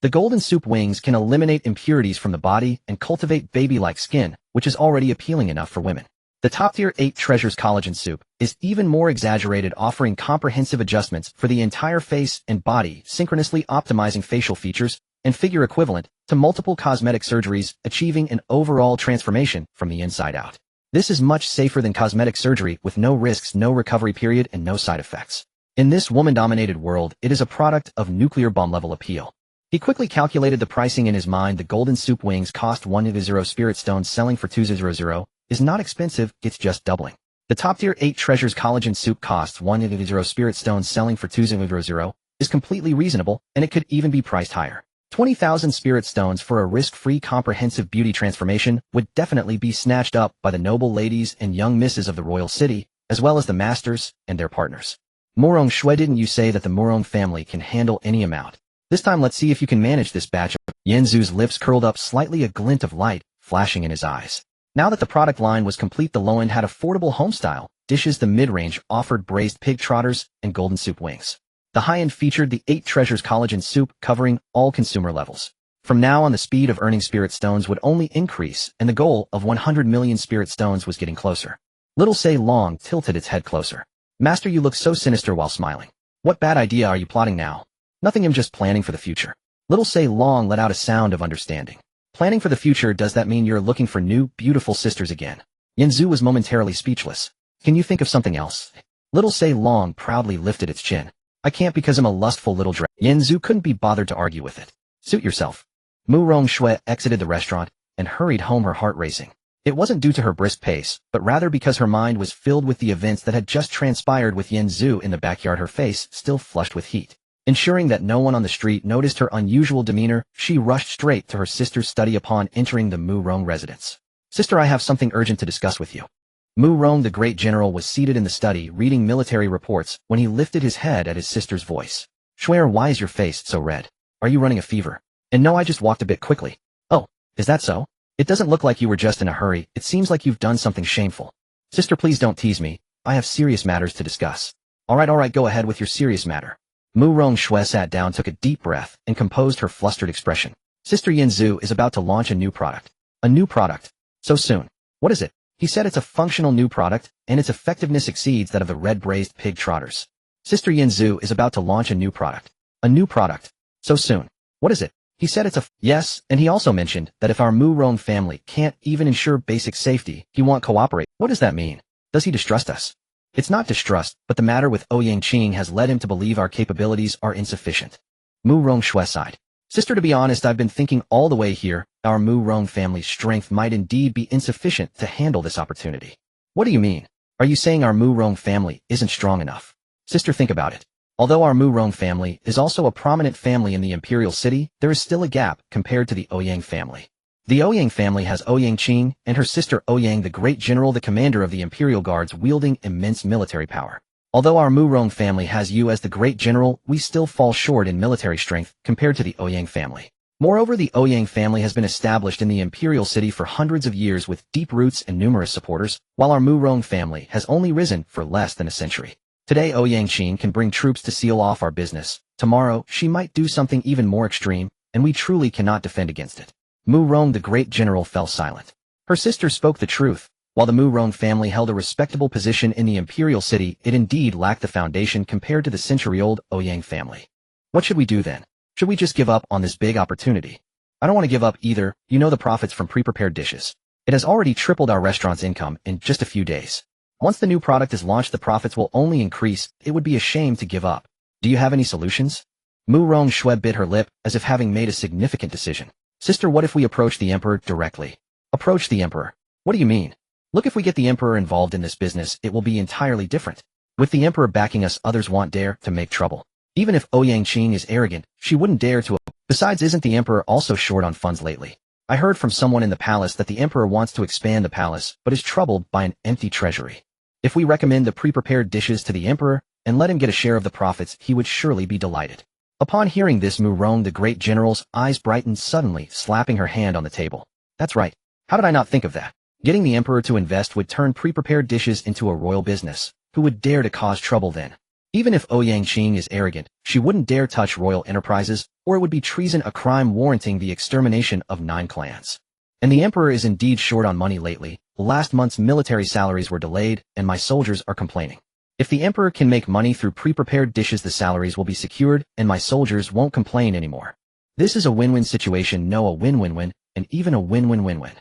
The golden soup wings can eliminate impurities from the body and cultivate baby-like skin, which is already appealing enough for women. The top-tier 8 treasures collagen soup is even more exaggerated, offering comprehensive adjustments for the entire face and body, synchronously optimizing facial features and figure equivalent to multiple cosmetic surgeries, achieving an overall transformation from the inside out. This is much safer than cosmetic surgery with no risks, no recovery period, and no side effects. In this woman-dominated world, it is a product of nuclear bomb-level appeal. He quickly calculated the pricing in his mind. The golden soup wings cost 100 Spirit Stones, selling for 200 is not expensive, it's just doubling. The top-tier 8 treasures collagen soup costs 100 Spirit Stones, selling for 200 is completely reasonable, and it could even be priced higher. 20,000 Spirit Stones for a risk-free comprehensive beauty transformation would definitely be snatched up by the noble ladies and young misses of the royal city, as well as the masters and their partners. Morong Shui, didn't you say that the Morong family can handle any amount? This time let's see if you can manage this batch. Yanzu's lips curled up slightly, a glint of light flashing in his eyes. Now that the product line was complete, the low-end had affordable home-style dishes, the mid-range offered braised pig trotters and golden soup wings. The high-end featured the 8 treasures collagen soup, covering all consumer levels. From now on, the speed of earning Spirit Stones would only increase, and the goal of 100 million Spirit Stones was getting closer. Little Say Long tilted its head closer. Master, you look so sinister while smiling. What bad idea are you plotting now? Nothing, I'm just planning for the future. Little Say Long let out a sound of understanding. Planning for the future, does that mean you're looking for new, beautiful sisters again? Yanzu was momentarily speechless. Can you think of something else? Little Say Long proudly lifted its chin. I can't, because I'm a lustful little Yanzu couldn't be bothered to argue with it. Suit yourself. Mu Rong Shui exited the restaurant and hurried home, her heart racing. It wasn't due to her brisk pace, but rather because her mind was filled with the events that had just transpired with Yen Zhu in the backyard, her face still flushed with heat. Ensuring that no one on the street noticed her unusual demeanor, she rushed straight to her sister's study upon entering the Mu Rong residence. "Sister, I have something urgent to discuss with you." Mu Rong, the great general, was seated in the study reading military reports when he lifted his head at his sister's voice. "Shuer, why is your face so red? Are you running a fever?" "And no, I just walked a bit quickly." "Oh, is that so? It doesn't look like you were just in a hurry. It seems like you've done something shameful." "Sister, please don't tease me. I have serious matters to discuss." All right, go ahead with your serious matter." Mu Rong Shui sat down, took a deep breath, and composed her flustered expression. "Sister Yen Zhu is about to launch a new product." "A new product? So soon? What is it?" "He said it's a functional new product, and its effectiveness exceeds that of the red braised pig trotters." "Sister Yen Zhu is about to launch a new product." "A new product? So soon? What is it?" "He said it's a yes, and he also mentioned that if our Mu Rong family can't even ensure basic safety, he won't cooperate." "What does that mean? Does he distrust us?" "It's not distrust, but the matter with Ouyang Qing has led him to believe our capabilities are insufficient." Mu Rong Shui sighed. "Sister, to be honest, I've been thinking all the way here, our Mu Rong family's strength might indeed be insufficient to handle this opportunity." "What do you mean? Are you saying our Mu Rong family isn't strong enough?" "Sister, think about it. Although our Mu Rong family is also a prominent family in the Imperial City, there is still a gap compared to the Ouyang family. The Ouyang family has Ouyang Qing and her sister Ouyang, the great general, the commander of the Imperial Guards, wielding immense military power. Although our Mu Rong family has you as the great general, we still fall short in military strength compared to the Ouyang family. Moreover, the Ouyang family has been established in the Imperial City for hundreds of years with deep roots and numerous supporters, while our Mu Rong family has only risen for less than a century. Today, Ouyang Qing can bring troops to seal off our business. Tomorrow, she might do something even more extreme, and we truly cannot defend against it." Mu Rong, the great general, fell silent. Her sister spoke the truth. While the Mu Rong family held a respectable position in the Imperial City, it indeed lacked the foundation compared to the century-old Ouyang family. "What should we do then? Should we just give up on this big opportunity?" "I don't want to give up either. You know the profits from pre-prepared dishes. It has already tripled our restaurant's income in just a few days. Once the new product is launched, the profits will only increase. It would be a shame to give up. Do you have any solutions?" Mu Rong Shui bit her lip, as if having made a significant decision. "Sister, what if we approach the Emperor directly?" "Approach the Emperor? What do you mean?" "Look, if we get the Emperor involved in this business, it will be entirely different. With the Emperor backing us, others won't dare to make trouble. Even if Ouyang Qing is arrogant, she wouldn't dare to. Besides, isn't the Emperor also short on funds lately? I heard from someone in the palace that the Emperor wants to expand the palace, but is troubled by an empty treasury. If we recommend the pre-prepared dishes to the Emperor and let him get a share of the profits, he would surely be delighted." Upon hearing this, Mu Rong, the great general's eyes brightened suddenly, slapping her hand on the table. "That's right. How did I not think of that? Getting the Emperor to invest would turn pre-prepared dishes into a royal business. Who would dare to cause trouble then? Even if Ouyang Qing is arrogant, she wouldn't dare touch royal enterprises, or it would be treason, a crime warranting the extermination of 9 clans. And the Emperor is indeed short on money lately. Last month's military salaries were delayed, and my soldiers are complaining. If the Emperor can make money through pre-prepared dishes, the salaries will be secured, and my soldiers won't complain anymore. This is a win-win situation, no, a win-win-win, and even a win-win-win-win."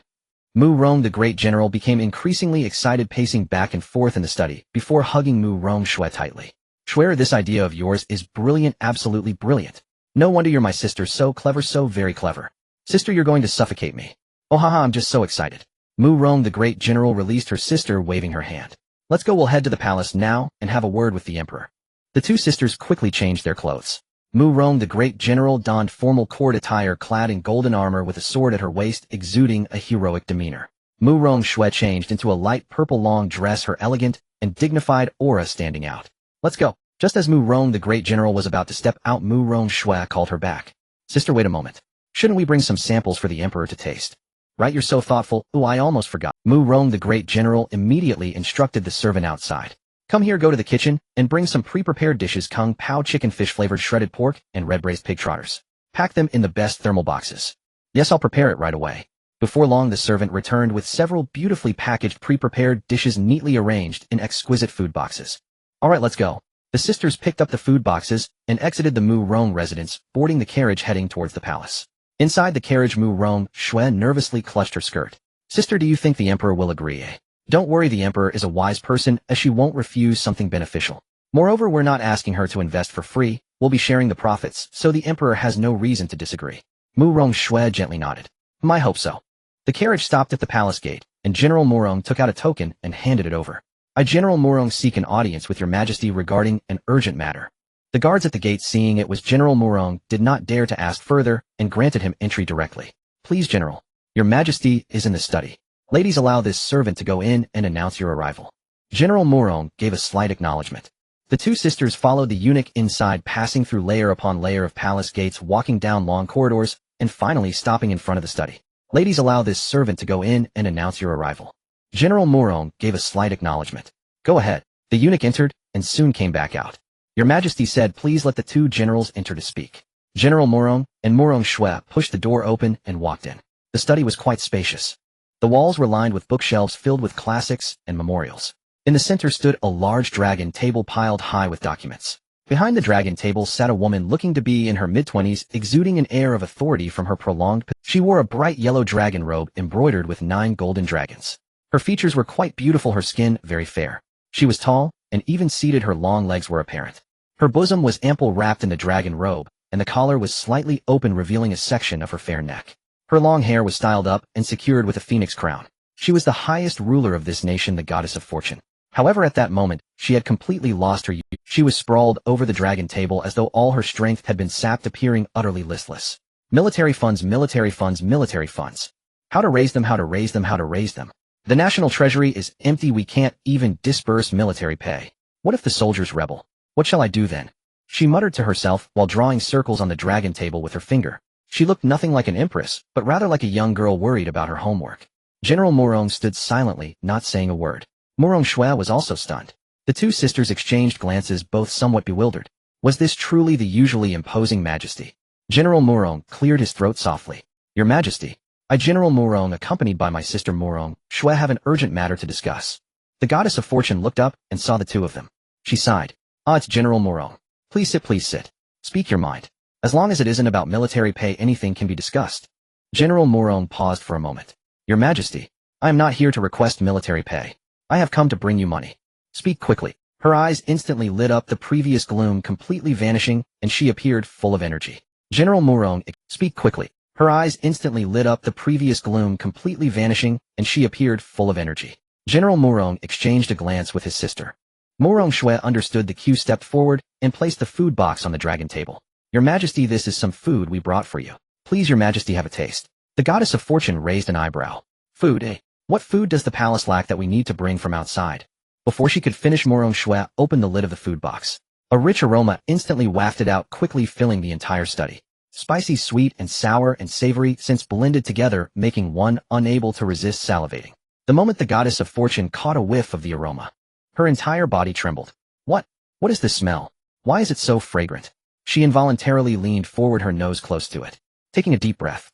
Mu Rong, the great general, became increasingly excited, pacing back and forth in the study, before hugging Mu Rong Shui tightly. "Shuer, this idea of yours is brilliant, absolutely brilliant. No wonder you're my sister, so clever, so very clever. Sister, you're going to suffocate me. Oh haha, I'm just so excited." Mu Rong, the great general, released her sister, waving her hand. "Let's go, we'll head to the palace now and have a word with the Emperor." The two sisters quickly changed their clothes. Mu Rong, the great general, donned formal court attire, clad in golden armor with a sword at her waist, exuding a heroic demeanor. Mu Rong Shui changed into a light purple long dress, her elegant and dignified aura standing out. "Let's go." Just as Mu Rong, the great general, was about to step out, Mu Rong Shui called her back. "Sister, wait a moment. Shouldn't we bring some samples for the Emperor to taste?" "Right, you're so thoughtful. Ooh, I almost forgot." Mu Rong, the great general, immediately instructed the servant outside. "Come here, go to the kitchen, and bring some pre-prepared dishes: kung pao chicken, fish-flavored shredded pork, and red braised pig trotters. Pack them in the best thermal boxes." "Yes, I'll prepare it right away." Before long, the servant returned with several beautifully packaged pre-prepared dishes neatly arranged in exquisite food boxes. "All right, let's go." The sisters picked up the food boxes and exited the Mu Rong residence, boarding the carriage heading towards the palace. Inside the carriage, Mu Rong Shui nervously clutched her skirt. "Sister, do you think the Emperor will agree, eh?" "Don't worry, the Emperor is a wise person, as she won't refuse something beneficial. Moreover, we're not asking her to invest for free, we'll be sharing the profits, so the Emperor has no reason to disagree." Mu Rong Shui gently nodded. "I hope so." The carriage stopped at the palace gate, and General Morong took out a token and handed it over. I General Morong seek an audience with your majesty regarding an urgent matter. The guards at the gate, seeing it was General Morong, did not dare to ask further and granted him entry directly. Please, General. Your majesty is in the study. Ladies, allow this servant to go in and announce your arrival. General Morong gave a slight acknowledgement. The two sisters followed the eunuch inside, passing through layer upon layer of palace gates, walking down long corridors, and finally stopping in front of the study. Ladies, allow this servant to go in and announce your arrival. General Morong gave a slight acknowledgement. Go ahead. The eunuch entered and soon came back out. Your majesty said please let the two generals enter to speak. General Morong and Morong Shui pushed the door open and walked in. The study was quite spacious. The walls were lined with bookshelves filled with classics and memorials. In the center stood a large dragon table piled high with documents. Behind the dragon table sat a woman looking to be in her mid-20s, exuding an air of authority from her prolonged position. She wore a bright yellow dragon robe embroidered with 9 golden dragons. Her features were quite beautiful, her skin very fair. She was tall, and even seated her long legs were apparent. Her bosom was ample, wrapped in the dragon robe, and the collar was slightly open, revealing a section of her fair neck. Her long hair was styled up and secured with a phoenix crown. She was the highest ruler of this nation, the goddess of fortune. However, at that moment, she had completely lost her youth. She was sprawled over the dragon table as though all her strength had been sapped, appearing utterly listless. Military funds, military funds, military funds. How to raise them, how to raise them, how to raise them. The national treasury is empty, we can't even disburse military pay. What if the soldiers rebel? What shall I do then? She muttered to herself while drawing circles on the dragon table with her finger. She looked nothing like an empress, but rather like a young girl worried about her homework. General Morong stood silently, not saying a word. Morong Shui was also stunned. The two sisters exchanged glances, both somewhat bewildered. Was this truly the usually imposing majesty? General Morong cleared his throat softly. Your majesty, I General Morong accompanied by my sister Morong Shui have an urgent matter to discuss. The goddess of fortune looked up and saw the two of them. She sighed. Ah, it's General Morong. Please sit, please sit. Speak your mind. As long as it isn't about military pay, anything can be discussed. General Morong paused for a moment. Your majesty, I am not here to request military pay. I have come to bring you money. Speak quickly. Her eyes instantly lit up, the previous gloom completely vanishing, and she appeared full of energy. General Morong, speak quickly. Her eyes instantly lit up, the previous gloom completely vanishing, and she appeared full of energy. General Morong exchanged a glance with his sister. Morong Shui understood the cue, stepped forward, and placed the food box on the dragon table. Your majesty, this is some food we brought for you. Please, your majesty, have a taste. The goddess of fortune raised an eyebrow. Food, eh? What food does the palace lack that we need to bring from outside? Before she could finish, Morong Shui opened the lid of the food box. A rich aroma instantly wafted out, quickly filling the entire study. Spicy, sweet, and sour and savory scents blended together, making one unable to resist salivating. The moment the goddess of fortune caught a whiff of the aroma, her entire body trembled. What is this smell? Why is it so fragrant? She involuntarily leaned forward, her nose close to it. Taking a deep breath.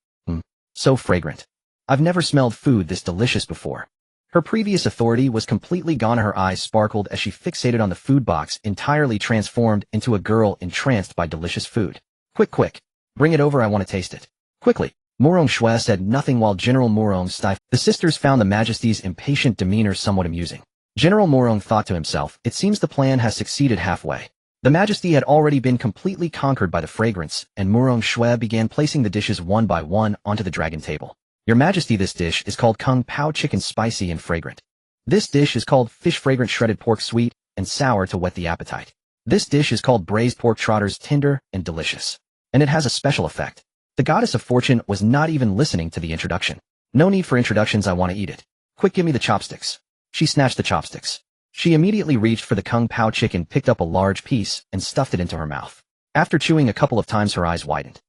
So fragrant. I've never smelled food this delicious before. Her previous authority was completely gone. Her eyes sparkled as she fixated on the food box, entirely transformed into a girl entranced by delicious food. Quick. Bring it over, I want to taste it. Quickly. Morong Shui said nothing while General Morong stifled. The sisters found the majesty's impatient demeanor somewhat amusing. General Morong thought to himself, it seems the plan has succeeded halfway. The majesty had already been completely conquered by the fragrance, and Morong Shui began placing the dishes one by one onto the dragon table. Your majesty, this dish is called Kung Pao chicken, spicy and fragrant. This dish is called fish fragrant, shredded pork, sweet and sour to whet the appetite. This dish is called braised pork trotters, tender and delicious. And it has a special effect. The goddess of fortune was not even listening to the introduction. No need for introductions, I want to eat it. Quick, give me the chopsticks. She snatched the chopsticks. She immediately reached for the Kung Pao chicken, picked up a large piece, and stuffed it into her mouth. After chewing a couple of times, her eyes widened.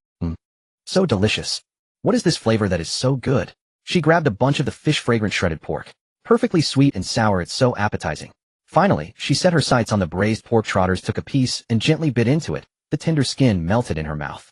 So delicious. What is this flavor that is so good? She grabbed a bunch of the fish fragrant shredded pork. Perfectly sweet and sour, it's so appetizing. Finally, she set her sights on the braised pork trotters, took a piece, and gently bit into it. The tender skin melted in her mouth.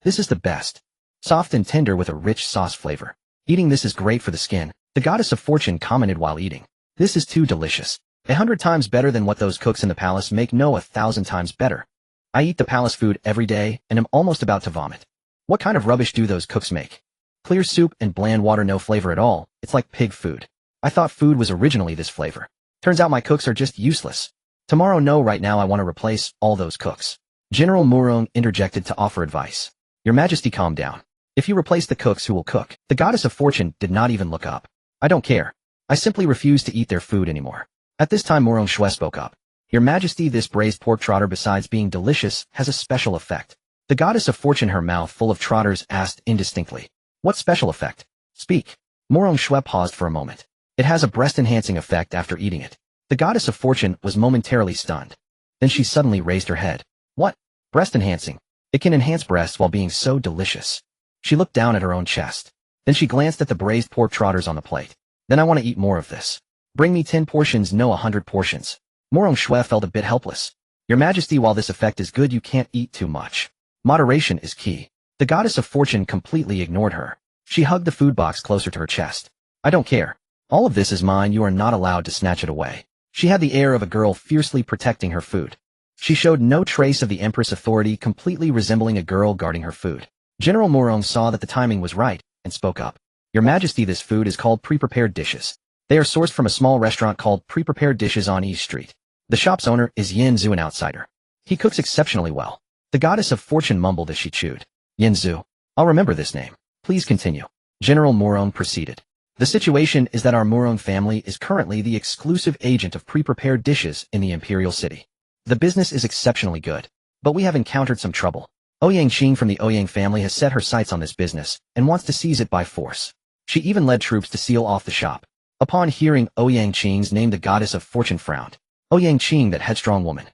This is the best. Soft and tender with a rich sauce flavor. Eating this is great for the skin, the goddess of fortune commented while eating. This is too delicious. 100 times better than what those cooks in the palace make. No, 1,000 times better. I eat the palace food every day, and am almost about to vomit. What kind of rubbish do those cooks make? Clear soup and bland water, no flavor at all. It's like pig food. I thought food was originally this flavor. Turns out my cooks are just useless. Tomorrow, no, right now I want to replace all those cooks. General Morong interjected to offer advice. Your majesty, calm down. If you replace the cooks, who will cook? The goddess of fortune did not even look up. I don't care. I simply refuse to eat their food anymore. At this time Morong Shui spoke up. Your Majesty, this braised pork trotter, besides being delicious, has a special effect. The goddess of fortune, her mouth full of trotters, asked indistinctly. What special effect? Speak. Morong Shui paused for a moment. It has a breast-enhancing effect after eating it. The goddess of fortune was momentarily stunned. Then she suddenly raised her head. What? Breast-enhancing? It can enhance breasts while being so delicious. She looked down at her own chest. Then she glanced at the braised pork trotters on the plate. Then I want to eat more of this. Bring me 10 portions, no 100 portions. Morong Shui felt a bit helpless. Your Majesty, while this effect is good, you can't eat too much. Moderation is key. The goddess of fortune completely ignored her. She hugged the food box closer to her chest. I don't care. All of this is mine, you are not allowed to snatch it away. She had the air of a girl fiercely protecting her food. She showed no trace of the Empress authority, completely resembling a girl guarding her food. General Morong saw that the timing was right, and spoke up. Your Majesty, this food is called pre-prepared dishes. They are sourced from a small restaurant called Pre-Prepared Dishes on East Street. The shop's owner is Yin Zhu, an outsider. He cooks exceptionally well. The goddess of fortune mumbled as she chewed. Yin Zhu. I'll remember this name. Please continue. General Morong proceeded. The situation is that our Morong family is currently the exclusive agent of pre-prepared dishes in the Imperial City. The business is exceptionally good, but we have encountered some trouble. Ouyang Qing from the Ouyang family has set her sights on this business and wants to seize it by force. She even led troops to seal off the shop. Upon hearing Ouyang Qing's name, the goddess of fortune frowned. Ouyang Qing, that headstrong woman.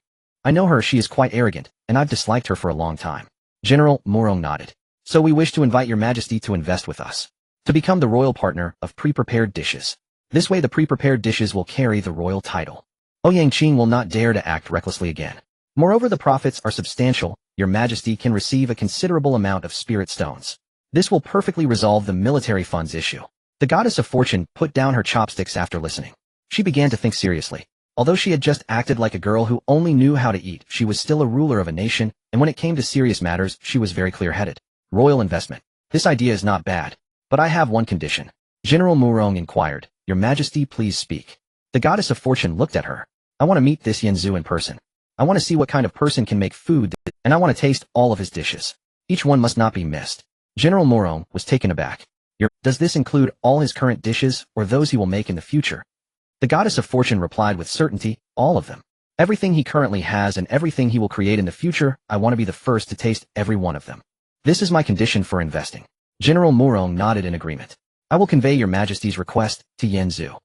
I know her, she is quite arrogant, and I've disliked her for a long time. General Morong nodded. So we wish to invite your Majesty to invest with us, to become the royal partner of pre-prepared dishes. This way the pre-prepared dishes will carry the royal title. Ouyang Qing will not dare to act recklessly again. Moreover, the profits are substantial. Your Majesty can receive a considerable amount of spirit stones. This will perfectly resolve the military funds issue. The goddess of fortune put down her chopsticks after listening. She began to think seriously. Although she had just acted like a girl who only knew how to eat, she was still a ruler of a nation, and when it came to serious matters, she was very clear-headed. Royal investment. This idea is not bad, but I have one condition. General Morong inquired. Your Majesty, please speak. The goddess of fortune looked at her. I want to meet this Yin Zhu in person. I want to see what kind of person can make food, and I want to taste all of his dishes. Each one must not be missed. General Morong was taken aback. Does this include all his current dishes, or those he will make in the future? The goddess of fortune replied with certainty, all of them. Everything he currently has and everything he will create in the future, I want to be the first to taste every one of them. This is my condition for investing. General Morong nodded in agreement. I will convey your Majesty's request to Yin Zhu.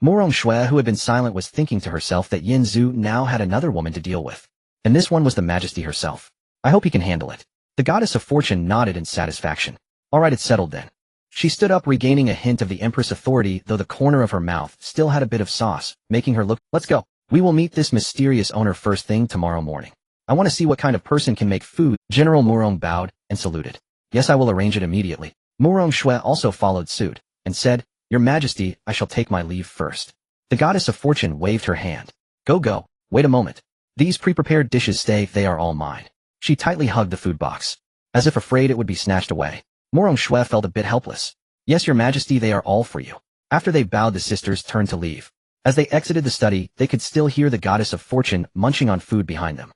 Morong Shui, who had been silent, was thinking to herself that Yin Zhu now had another woman to deal with. And this one was the Majesty herself. I hope he can handle it. The goddess of fortune nodded in satisfaction. All right, it's settled then. She stood up, regaining a hint of the Empress authority, though the corner of her mouth still had a bit of sauce, making her look. Let's go. We will meet this mysterious owner first thing tomorrow morning. I want to see what kind of person can make food. General Morong bowed and saluted. Yes, I will arrange it immediately. Morong Shui also followed suit and said, Your Majesty, I shall take my leave first. The goddess of fortune waved her hand. Go. Wait a moment. These pre-prepared dishes stay, they are all mine. She tightly hugged the food box, as if afraid it would be snatched away. Morong Shui felt a bit helpless. Yes, Your Majesty, they are all for you. After they bowed, the sisters turned to leave. As they exited the study, they could still hear the goddess of fortune munching on food behind them.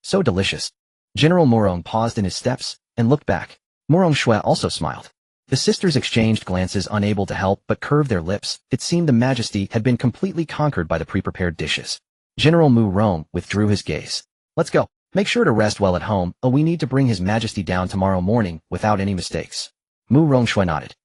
So delicious. General Morong paused in his steps and looked back. Morong Shui also smiled. The sisters exchanged glances, unable to help but curve their lips. It seemed the Majesty had been completely conquered by the pre-prepared dishes. General Morong withdrew his gaze. Let's go. Make sure to rest well at home. We need to bring His Majesty down tomorrow morning without any mistakes. Morong Shui nodded.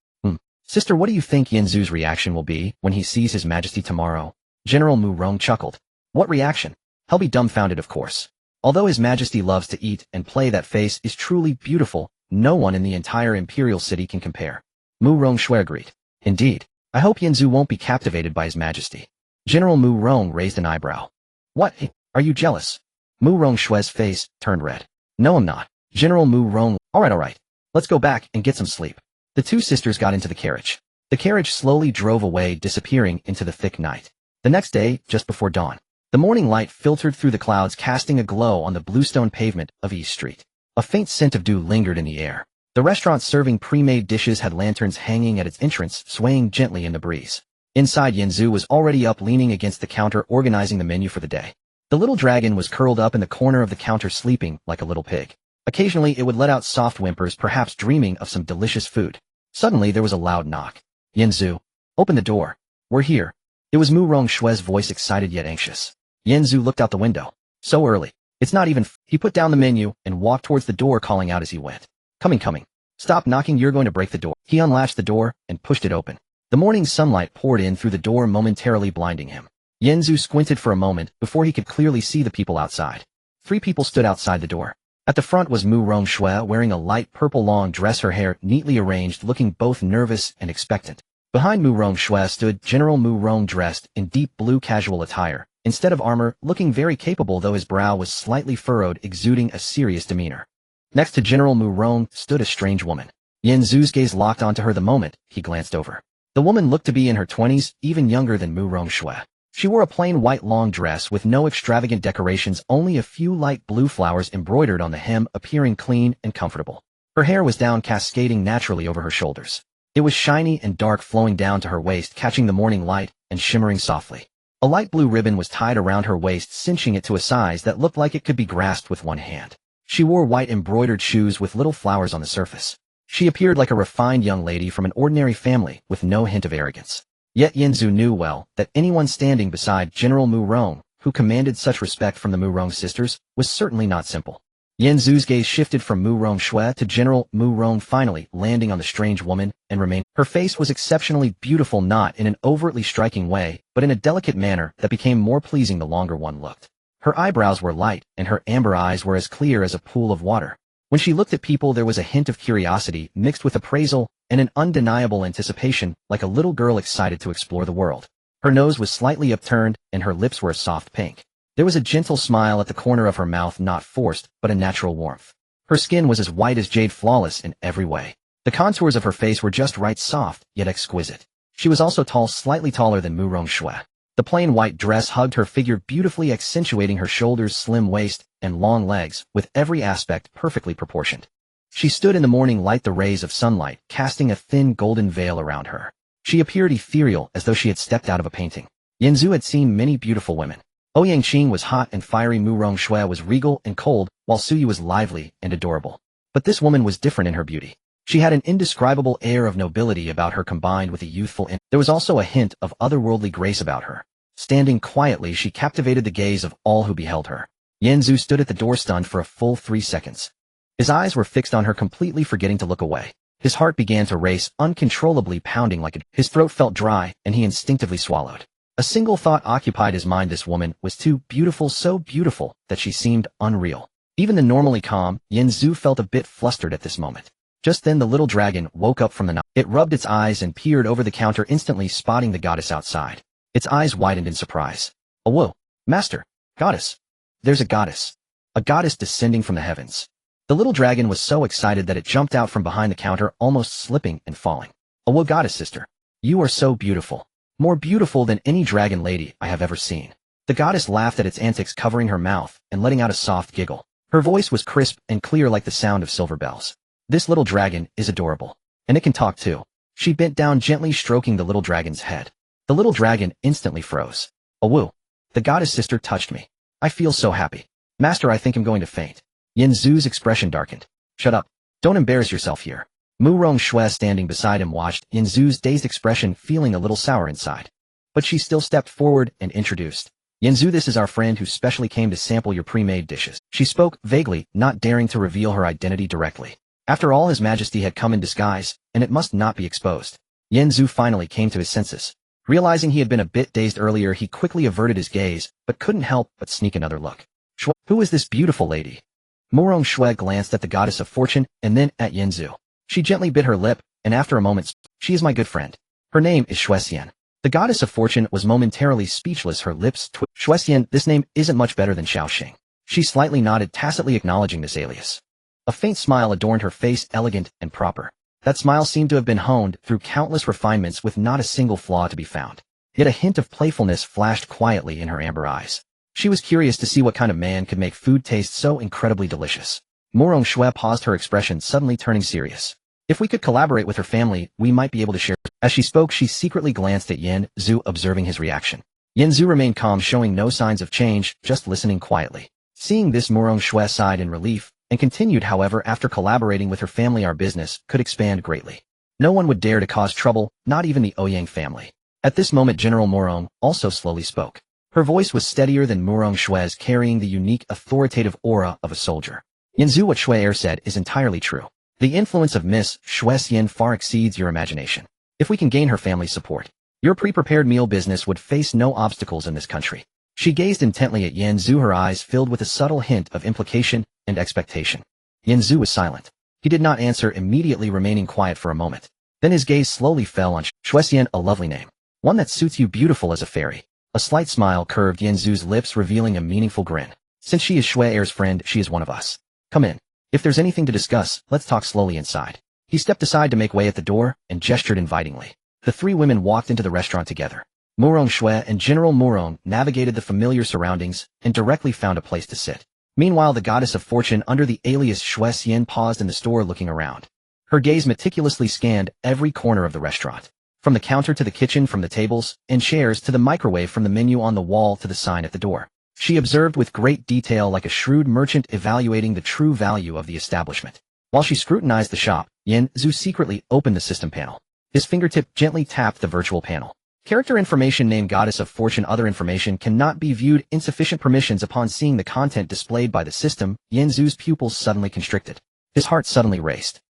Sister, what do you think Yin Zhu's reaction will be when he sees His Majesty tomorrow? General Morong chuckled. What reaction? He'll be dumbfounded, of course. Although His Majesty loves to eat and play, that face is truly beautiful. No one in the entire Imperial City can compare. Morong Shui agreed. Indeed. I hope Yin Zhu won't be captivated by His Majesty. General Morong raised an eyebrow. What? Are you jealous? Morong Shui's face turned red. No, I'm not. General Morong. All right. Let's go back and get some sleep. The two sisters got into the carriage. The carriage slowly drove away, disappearing into the thick night. The next day, just before dawn, the morning light filtered through the clouds, casting a glow on the bluestone pavement of East Street. A faint scent of dew lingered in the air. The restaurant serving pre-made dishes had lanterns hanging at its entrance, swaying gently in the breeze. Inside, Yin Zhu was already up, leaning against the counter, organizing the menu for the day. The little dragon was curled up in the corner of the counter, sleeping like a little pig. Occasionally it would let out soft whimpers, perhaps dreaming of some delicious food. Suddenly there was a loud knock. Yanzu. Open the door. We're here. It was Mu Rongshue's voice, excited yet anxious. Yanzu looked out the window. So early. It's not even He put down the menu and walked towards the door, calling out as he went. Coming. Stop knocking, you're going to break the door. He unlatched the door and pushed it open. The morning sunlight poured in through the door, momentarily blinding him. Yanzu squinted for a moment before he could clearly see the people outside. 3 people stood outside the door. At the front was Mu Rongshue, wearing a light purple long dress, her hair neatly arranged, looking both nervous and expectant. Behind Mu Rongshue stood General Mu Rong, dressed in deep blue casual attire, instead of armor, looking very capable though his brow was slightly furrowed, exuding a serious demeanor. Next to General Mu Rong stood a strange woman. Yanzu's gaze locked onto her the moment he glanced over. The woman looked to be in her 20s, even younger than Mu Rongshue. She wore a plain white long dress with no extravagant decorations, only a few light blue flowers embroidered on the hem, appearing clean and comfortable. Her hair was down, cascading naturally over her shoulders. It was shiny and dark, flowing down to her waist, catching the morning light and shimmering softly. A light blue ribbon was tied around her waist, cinching it to a size that looked like it could be grasped with one hand. She wore white embroidered shoes with little flowers on the surface. She appeared like a refined young lady from an ordinary family with no hint of arrogance. Yet Yanzu knew well that anyone standing beside General Mu Rong, who commanded such respect from the Mu Rong sisters, was certainly not simple. Yanzu's gaze shifted from Mu Rongshue to General Mu Rong, finally landing on the strange woman, and remained. Her face was exceptionally beautiful, not in an overtly striking way, but in a delicate manner that became more pleasing the longer one looked. Her eyebrows were light, and her amber eyes were as clear as a pool of water. When she looked at people, there was a hint of curiosity mixed with appraisal and an undeniable anticipation, like a little girl excited to explore the world. Her nose was slightly upturned, and her lips were a soft pink. There was a gentle smile at the corner of her mouth, not forced, but a natural warmth. Her skin was as white as jade, flawless in every way. The contours of her face were just right, soft, yet exquisite. She was also tall, slightly taller than Mu Rongshue. The plain white dress hugged her figure, beautifully accentuating her shoulders, slim waist, and long legs, with every aspect perfectly proportioned. She stood in the morning light, the rays of sunlight casting a thin golden veil around her. She appeared ethereal, as though she had stepped out of a painting. Yanzu had seen many beautiful women. Ouyang Qing was hot and fiery, Mu Rongshue was regal and cold, while Suyu was lively and adorable. But this woman was different in her beauty. She had an indescribable air of nobility about her, combined with a youthful there was also a hint of otherworldly grace about her. Standing quietly, she captivated the gaze of all who beheld her. Yanzu stood at the door, stunned for a full 3 seconds. His eyes were fixed on her, completely forgetting to look away. His heart began to race, uncontrollably pounding like his throat felt dry, and he instinctively swallowed. A single thought occupied his mind: this woman was too beautiful, so beautiful that she seemed unreal. Even the normally calm Yanzu felt a bit flustered at this moment. Just then the little dragon woke up from the night. It rubbed its eyes and peered over the counter, instantly spotting the goddess outside. Its eyes widened in surprise. Oh, whoa, master, goddess. There's a goddess. A goddess descending from the heavens. The little dragon was so excited that it jumped out from behind the counter, almost slipping and falling. Oh, whoa, goddess sister. You are so beautiful. More beautiful than any dragon lady I have ever seen. The goddess laughed at its antics, covering her mouth and letting out a soft giggle. Her voice was crisp and clear like the sound of silver bells. This little dragon is adorable. And it can talk too. She bent down, gently stroking the little dragon's head. The little dragon instantly froze. Oh, woo. The goddess sister touched me. I feel so happy. Master, I think I'm going to faint. Yanzu's expression darkened. Shut up. Don't embarrass yourself here. Mu Rongshue, standing beside him, watched Yanzu's dazed expression, feeling a little sour inside. But she still stepped forward and introduced. Yanzu, this is our friend who specially came to sample your pre-made dishes. She spoke vaguely, not daring to reveal her identity directly. After all, His Majesty had come in disguise, and it must not be exposed. Yanzu finally came to his senses. Realizing he had been a bit dazed earlier, he quickly averted his gaze, but couldn't help but sneak another look. Who is this beautiful lady? Mu Rongshue glanced at the goddess of fortune, and then at Yanzu. She gently bit her lip, and after a moment, she is my good friend. Her name is Shuexian. The goddess of fortune was momentarily speechless, her lips twitched. Shuexian, this name isn't much better than Xiaoxing. She slightly nodded, tacitly acknowledging this alias. A faint smile adorned her face, elegant and proper. That smile seemed to have been honed through countless refinements, with not a single flaw to be found. Yet a hint of playfulness flashed quietly in her amber eyes. She was curious to see what kind of man could make food taste so incredibly delicious. Mu Rongshue paused, her expression suddenly turning serious. If we could collaborate with her family, we might be able to share. As she spoke, she secretly glanced at Yanzu, observing his reaction. Yanzu remained calm, showing no signs of change, just listening quietly. Seeing this, Mu Rongshue sighed in relief, and continued however after collaborating with her family our business could expand greatly. No one would dare to cause trouble, not even the Ouyang family. At this moment General Murong also slowly spoke. Her voice was steadier than Murong Shui's, carrying the unique authoritative aura of a soldier. Yanzu, what Shui said is entirely true. The influence of Miss Shuixian far exceeds your imagination. If we can gain her family's support, your pre-prepared meal business would face no obstacles in this country. She gazed intently at Yanzu, her eyes filled with a subtle hint of implication and expectation. Yanzu was silent. He did not answer, immediately remaining quiet for a moment. Then his gaze slowly fell on Shuixian, a lovely name. One that suits you, beautiful as a fairy. A slight smile curved Yanzu's lips, revealing a meaningful grin. Since she is Shui's friend, she is one of us. Come in. If there's anything to discuss, let's talk slowly inside. He stepped aside to make way at the door and gestured invitingly. The three women walked into the restaurant together. Murong Shui and General Murong navigated the familiar surroundings and directly found a place to sit. Meanwhile, the goddess of fortune under the alias Shuixian paused in the store, looking around. Her gaze meticulously scanned every corner of the restaurant. From the counter to the kitchen, from the tables and chairs to the microwave, from the menu on the wall to the sign at the door. She observed with great detail, like a shrewd merchant evaluating the true value of the establishment. While she scrutinized the shop, Yanzu secretly opened the system panel. His fingertip gently tapped the virtual panel. Character information, name Goddess of Fortune. Other information cannot be viewed. Insufficient permissions. Upon seeing the content displayed by the system, Yanzu's pupils suddenly constricted. His heart suddenly raced.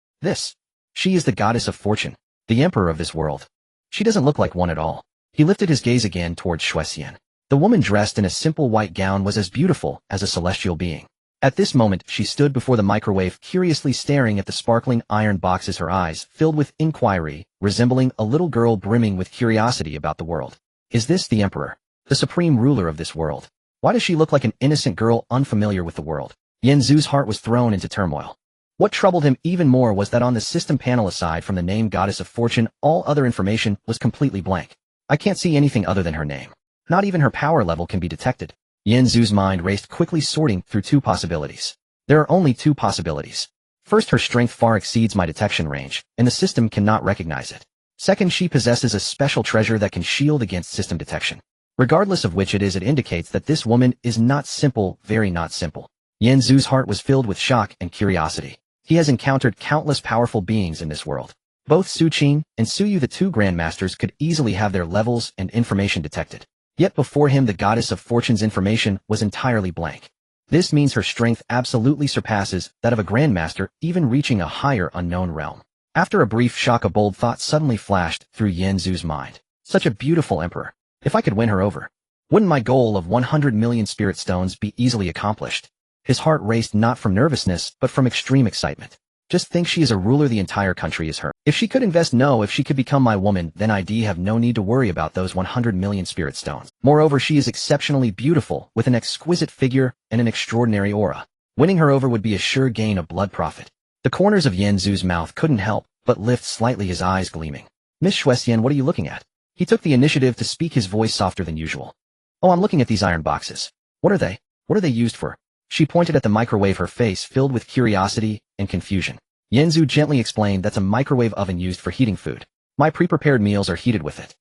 She is the Goddess of Fortune, the Emperor of this world. She doesn't look like one at all. He lifted his gaze again towards Shuixian. The woman dressed in a simple white gown was as beautiful as a celestial being. At this moment, she stood before the microwave, curiously staring at the sparkling iron boxes, her eyes filled with inquiry, resembling a little girl brimming with curiosity about the world. Is this the Emperor, the supreme ruler of this world? Why does she look like an innocent girl unfamiliar with the world? Yanzu's heart was thrown into turmoil. What troubled him even more was that on the system panel, aside from the name Goddess of Fortune, all other information was completely blank. I can't see anything other than her name. Not even her power level can be detected. Yanzu's mind raced quickly, sorting through two possibilities. There are only two possibilities. First, her strength far exceeds my detection range, and the system cannot recognize it. Second, she possesses a special treasure that can shield against system detection. Regardless of which it is, it indicates that this woman is not simple, very not simple. Yanzu's heart was filled with shock and curiosity. He has encountered countless powerful beings in this world. Both Su Qing and Su Yu, the two grandmasters, could easily have their levels and information detected. Yet before him, the Goddess of Fortune's information was entirely blank. This means her strength absolutely surpasses that of a grandmaster, even reaching a higher unknown realm. After a brief shock, a bold thought suddenly flashed through Yanzu's mind. Such a beautiful emperor. If I could win her over, wouldn't my goal of 100 million spirit stones be easily accomplished? His heart raced, not from nervousness, but from extreme excitement. Just think, she is a ruler, the entire country is her. If she could invest, no, if she could become my woman, then I'd have no need to worry about those 100 million spirit stones. Moreover, she is exceptionally beautiful, with an exquisite figure and an extraordinary aura. Winning her over would be a sure gain of blood profit. The corners of Yanzu's mouth couldn't help but lift slightly, his eyes gleaming. Miss Shuixian, what are you looking at? He took the initiative to speak, his voice softer than usual. Oh, I'm looking at these iron boxes. What are they? What are they used for? She pointed at the microwave, her face filled with curiosity and confusion. Yanzu gently explained, that's a microwave oven used for heating food. My pre-prepared meals are heated with it.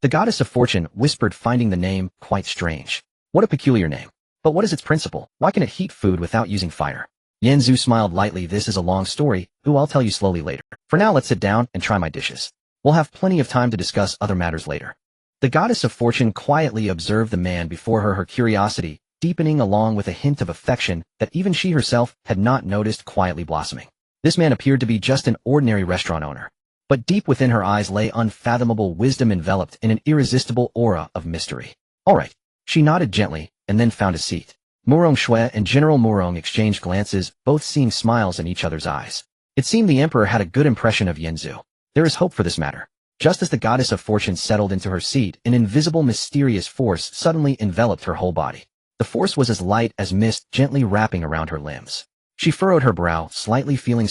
The Goddess of Fortune whispered, finding the name quite strange. What a peculiar name. But what is its principle? Why can it heat food without using fire? Yanzu smiled lightly. This is a long story, who I'll tell you slowly later. For now, let's sit down and try my dishes. We'll have plenty of time to discuss other matters later. The Goddess of Fortune quietly observed the man before her, her curiosity deepening along with a hint of affection that even she herself had not noticed quietly blossoming. This man appeared to be just an ordinary restaurant owner. But deep within her eyes lay unfathomable wisdom, enveloped in an irresistible aura of mystery. All right. She nodded gently, and then found a seat. Murong Shui and General Murong exchanged glances, both seeing smiles in each other's eyes. It seemed the Emperor had a good impression of Yanzu. There is hope for this matter. Just as the Goddess of Fortune settled into her seat, an invisible, mysterious force suddenly enveloped her whole body. The force was as light as mist, gently wrapping around her limbs. She furrowed her brow, slightly feeling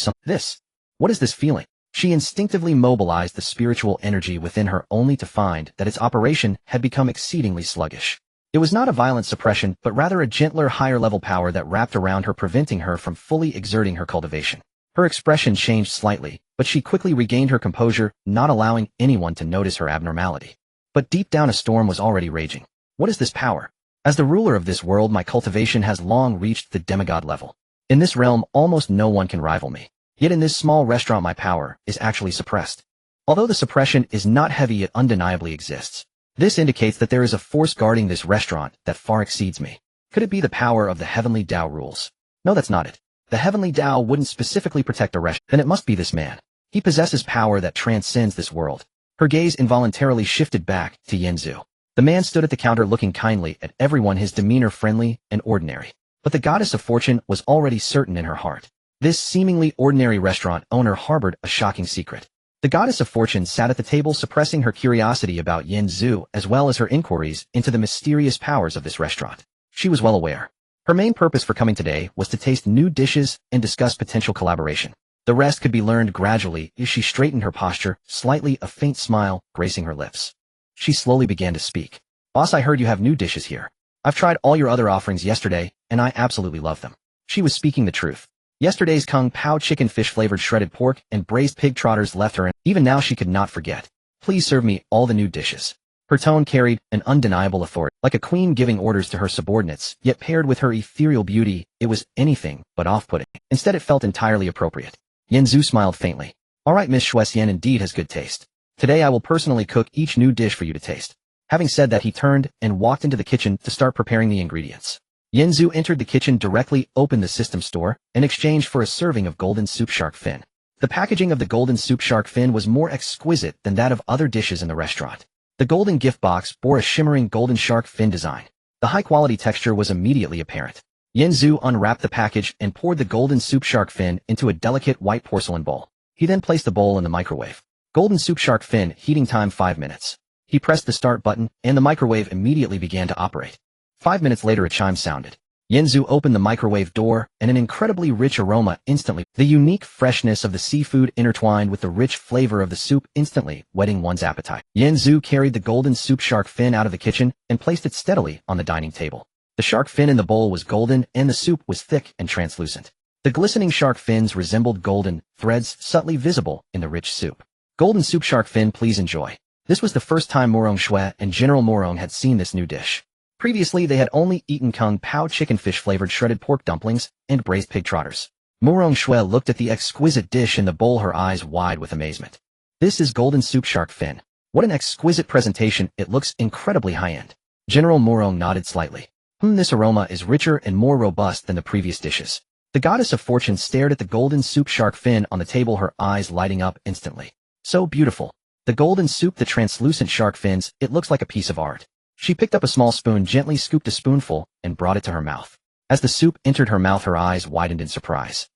What is this feeling? She instinctively mobilized the spiritual energy within her, only to find that its operation had become exceedingly sluggish. It was not a violent suppression, but rather a gentler, higher-level power that wrapped around her, preventing her from fully exerting her cultivation. Her expression changed slightly, but she quickly regained her composure, not allowing anyone to notice her abnormality. But deep down, a storm was already raging. What is this power? As the ruler of this world, my cultivation has long reached the demigod level. In this realm, almost no one can rival me. Yet in this small restaurant my power is actually suppressed. Although the suppression is not heavy, it undeniably exists. This indicates that there is a force guarding this restaurant that far exceeds me. Could it be the power of the heavenly Tao rules? No, that's not it. The heavenly Tao wouldn't specifically protect a restaurant. Then it must be this man. He possesses power that transcends this world. Her gaze involuntarily shifted back to Yanzu. The man stood at the counter looking kindly at everyone, his demeanor friendly and ordinary. But the goddess of fortune was already certain in her heart. This seemingly ordinary restaurant owner harbored a shocking secret. The goddess of fortune sat at the table, suppressing her curiosity about Yanzu as well as her inquiries into the mysterious powers of this restaurant. She was well aware. Her main purpose for coming today was to taste new dishes and discuss potential collaboration. The rest could be learned gradually as she straightened her posture, slightly a faint smile gracing her lips. She slowly began to speak. Boss, I heard you have new dishes here. I've tried all your other offerings yesterday, and I absolutely love them. She was speaking the truth. Yesterday's Kung Pao chicken fish-flavored shredded pork and braised pig trotters left her, and even now she could not forget. Please serve me all the new dishes. Her tone carried an undeniable authority, like a queen giving orders to her subordinates, yet paired with her ethereal beauty, it was anything but off-putting. Instead, it felt entirely appropriate. Yanzu smiled faintly. All right, Miss Shuesian indeed has good taste. Today I will personally cook each new dish for you to taste. Having said that, he turned and walked into the kitchen to start preparing the ingredients. Yanzu entered the kitchen directly, opened the system store, and exchanged for a serving of golden soup shark fin. The packaging of the golden soup shark fin was more exquisite than that of other dishes in the restaurant. The golden gift box bore a shimmering golden shark fin design. The high-quality texture was immediately apparent. Yanzu unwrapped the package and poured the golden soup shark fin into a delicate white porcelain bowl. He then placed the bowl in the microwave. Golden soup shark fin, heating time 5 minutes. He pressed the start button, and the microwave immediately began to operate. 5 minutes later, a chime sounded. Yanzu opened the microwave door, and an incredibly rich aroma instantly. The unique freshness of the seafood intertwined with the rich flavor of the soup instantly whetting one's appetite. Yanzu carried the golden soup shark fin out of the kitchen and placed it steadily on the dining table. The shark fin in the bowl was golden, and the soup was thick and translucent. The glistening shark fins resembled golden threads subtly visible in the rich soup. Golden soup shark fin, please enjoy. This was the first time Morong Shui and General Morong had seen this new dish. Previously, they had only eaten Kung Pao chicken fish-flavored shredded pork dumplings and braised pig trotters. Morong Shui looked at the exquisite dish in the bowl, her eyes wide with amazement. This is golden soup shark fin. What an exquisite presentation, it looks incredibly high-end. General Morong nodded slightly. This aroma is richer and more robust than the previous dishes. The goddess of fortune stared at the golden soup shark fin on the table, her eyes lighting up instantly. So beautiful. The golden soup, the translucent shark fins, it looks like a piece of art. She picked up a small spoon, gently scooped a spoonful, and brought it to her mouth. As the soup entered her mouth, her eyes widened in surprise.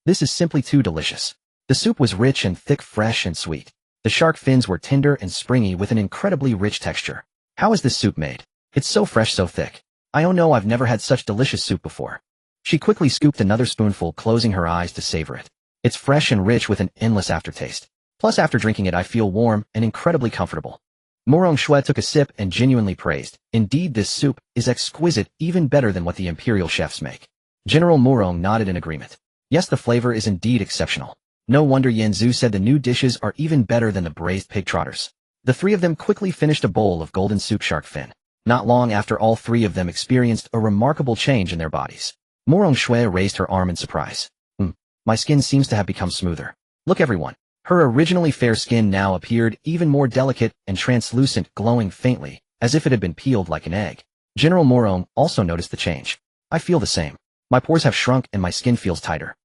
This is simply too delicious. The soup was rich and thick, fresh and sweet. The shark fins were tender and springy with an incredibly rich texture. How is this soup made? It's so fresh, so thick. Oh no, I've never had such delicious soup before. She quickly scooped another spoonful, closing her eyes to savor it. It's fresh and rich with an endless aftertaste. Plus, after drinking it, I feel warm and incredibly comfortable. Morong Shui took a sip and genuinely praised. Indeed, this soup is exquisite, even better than what the imperial chefs make. General Morong nodded in agreement. Yes, the flavor is indeed exceptional. No wonder, Yanzu said, the new dishes are even better than the braised pig trotters. The three of them quickly finished a bowl of golden soup shark fin. Not long after, all three of them experienced a remarkable change in their bodies. Morong Shui raised her arm in surprise. My skin seems to have become smoother. Look, everyone. Her originally fair skin now appeared even more delicate and translucent, glowing faintly, as if it had been peeled like an egg. General Morong also noticed the change. I feel the same. My pores have shrunk and my skin feels tighter.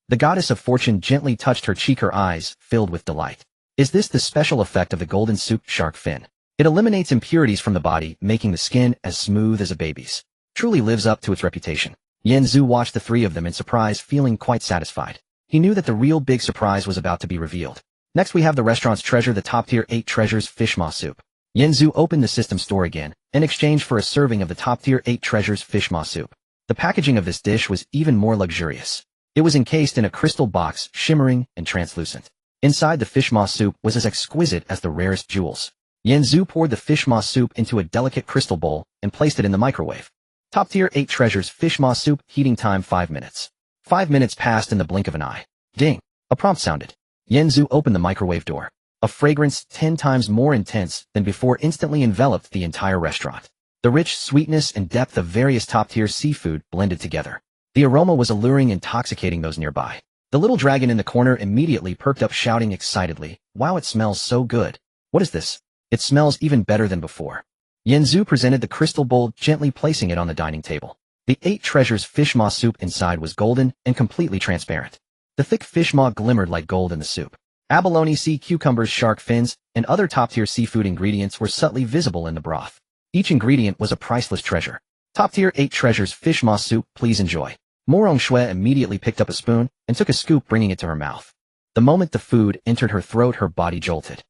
The goddess of fortune gently touched her cheek, her eyes filled with delight. Is this the special effect of the golden soup shark fin? It eliminates impurities from the body, making the skin as smooth as a baby's. Truly lives up to its reputation. Yanzu watched the three of them in surprise, feeling quite satisfied. He knew that the real big surprise was about to be revealed. Next, we have the restaurant's treasure, the top-tier 8 treasures fish maw soup. Yanzu opened the system store again, in exchange for a serving of the top-tier 8 treasures fish maw soup. The packaging of this dish was even more luxurious. It was encased in a crystal box, shimmering and translucent. Inside, the fish maw soup was as exquisite as the rarest jewels. Yanzu poured the fish maw soup into a delicate crystal bowl and placed it in the microwave. Top-tier 8 treasures fish maw soup, heating time 5 minutes. 5 minutes passed in the blink of an eye. Ding! A prompt sounded. Yanzu opened the microwave door. A fragrance 10 times more intense than before instantly enveloped the entire restaurant. The rich sweetness and depth of various top-tier seafood blended together. The aroma was alluring, intoxicating those nearby. The little dragon in the corner immediately perked up, shouting excitedly, "Wow, it smells so good. What is this? It smells even better than before." Yanzu presented the crystal bowl, gently placing it on the dining table. The 8 treasures fish maw soup inside was golden and completely transparent. The thick fish maw glimmered like gold in the soup. Abalone, sea cucumbers, shark fins, and other top-tier seafood ingredients were subtly visible in the broth. Each ingredient was a priceless treasure. Top-tier 8 treasures fish maw soup, please enjoy. Morong Shui immediately picked up a spoon and took a scoop, bringing it to her mouth. The moment the food entered her throat, her body jolted.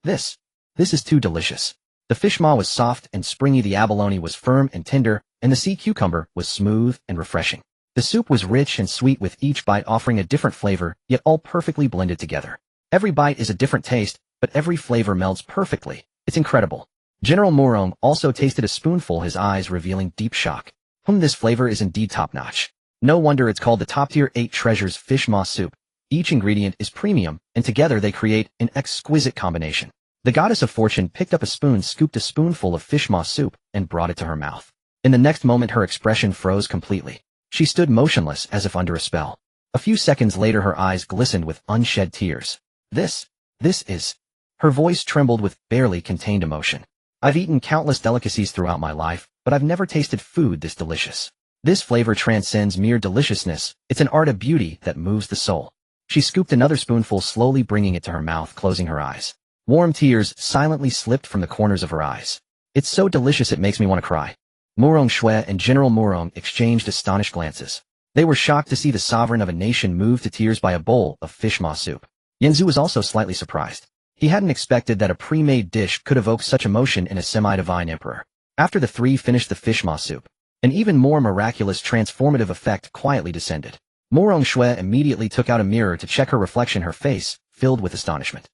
This is too delicious. The fish maw was soft and springy, the abalone was firm and tender, and the sea cucumber was smooth and refreshing. The soup was rich and sweet, with each bite offering a different flavor, yet all perfectly blended together. Every bite is a different taste, but every flavor melds perfectly. It's incredible. General Morong also tasted a spoonful, his eyes revealing deep shock. This flavor is indeed top-notch. No wonder it's called the top-tier 8 treasures fish maw soup. Each ingredient is premium, and together they create an exquisite combination. The goddess of fortune picked up a spoon, scooped a spoonful of fish maw soup, and brought it to her mouth. In the next moment, her expression froze completely. She stood motionless as if under a spell. A few seconds later, her eyes glistened with unshed tears. This is... Her voice trembled with barely contained emotion. I've eaten countless delicacies throughout my life, but I've never tasted food this delicious. This flavor transcends mere deliciousness. It's an art of beauty that moves the soul. She scooped another spoonful, slowly bringing it to her mouth, closing her eyes. Warm tears silently slipped from the corners of her eyes. It's so delicious it makes me want to cry. Morong Shui and General Morong exchanged astonished glances. They were shocked to see the sovereign of a nation moved to tears by a bowl of fish maw soup. Yanzu was also slightly surprised. He hadn't expected that a pre-made dish could evoke such emotion in a semi-divine emperor. After the 3 finished the fish maw soup, an even more miraculous transformative effect quietly descended. Morong Shui immediately took out a mirror to check her reflection, her face filled with astonishment.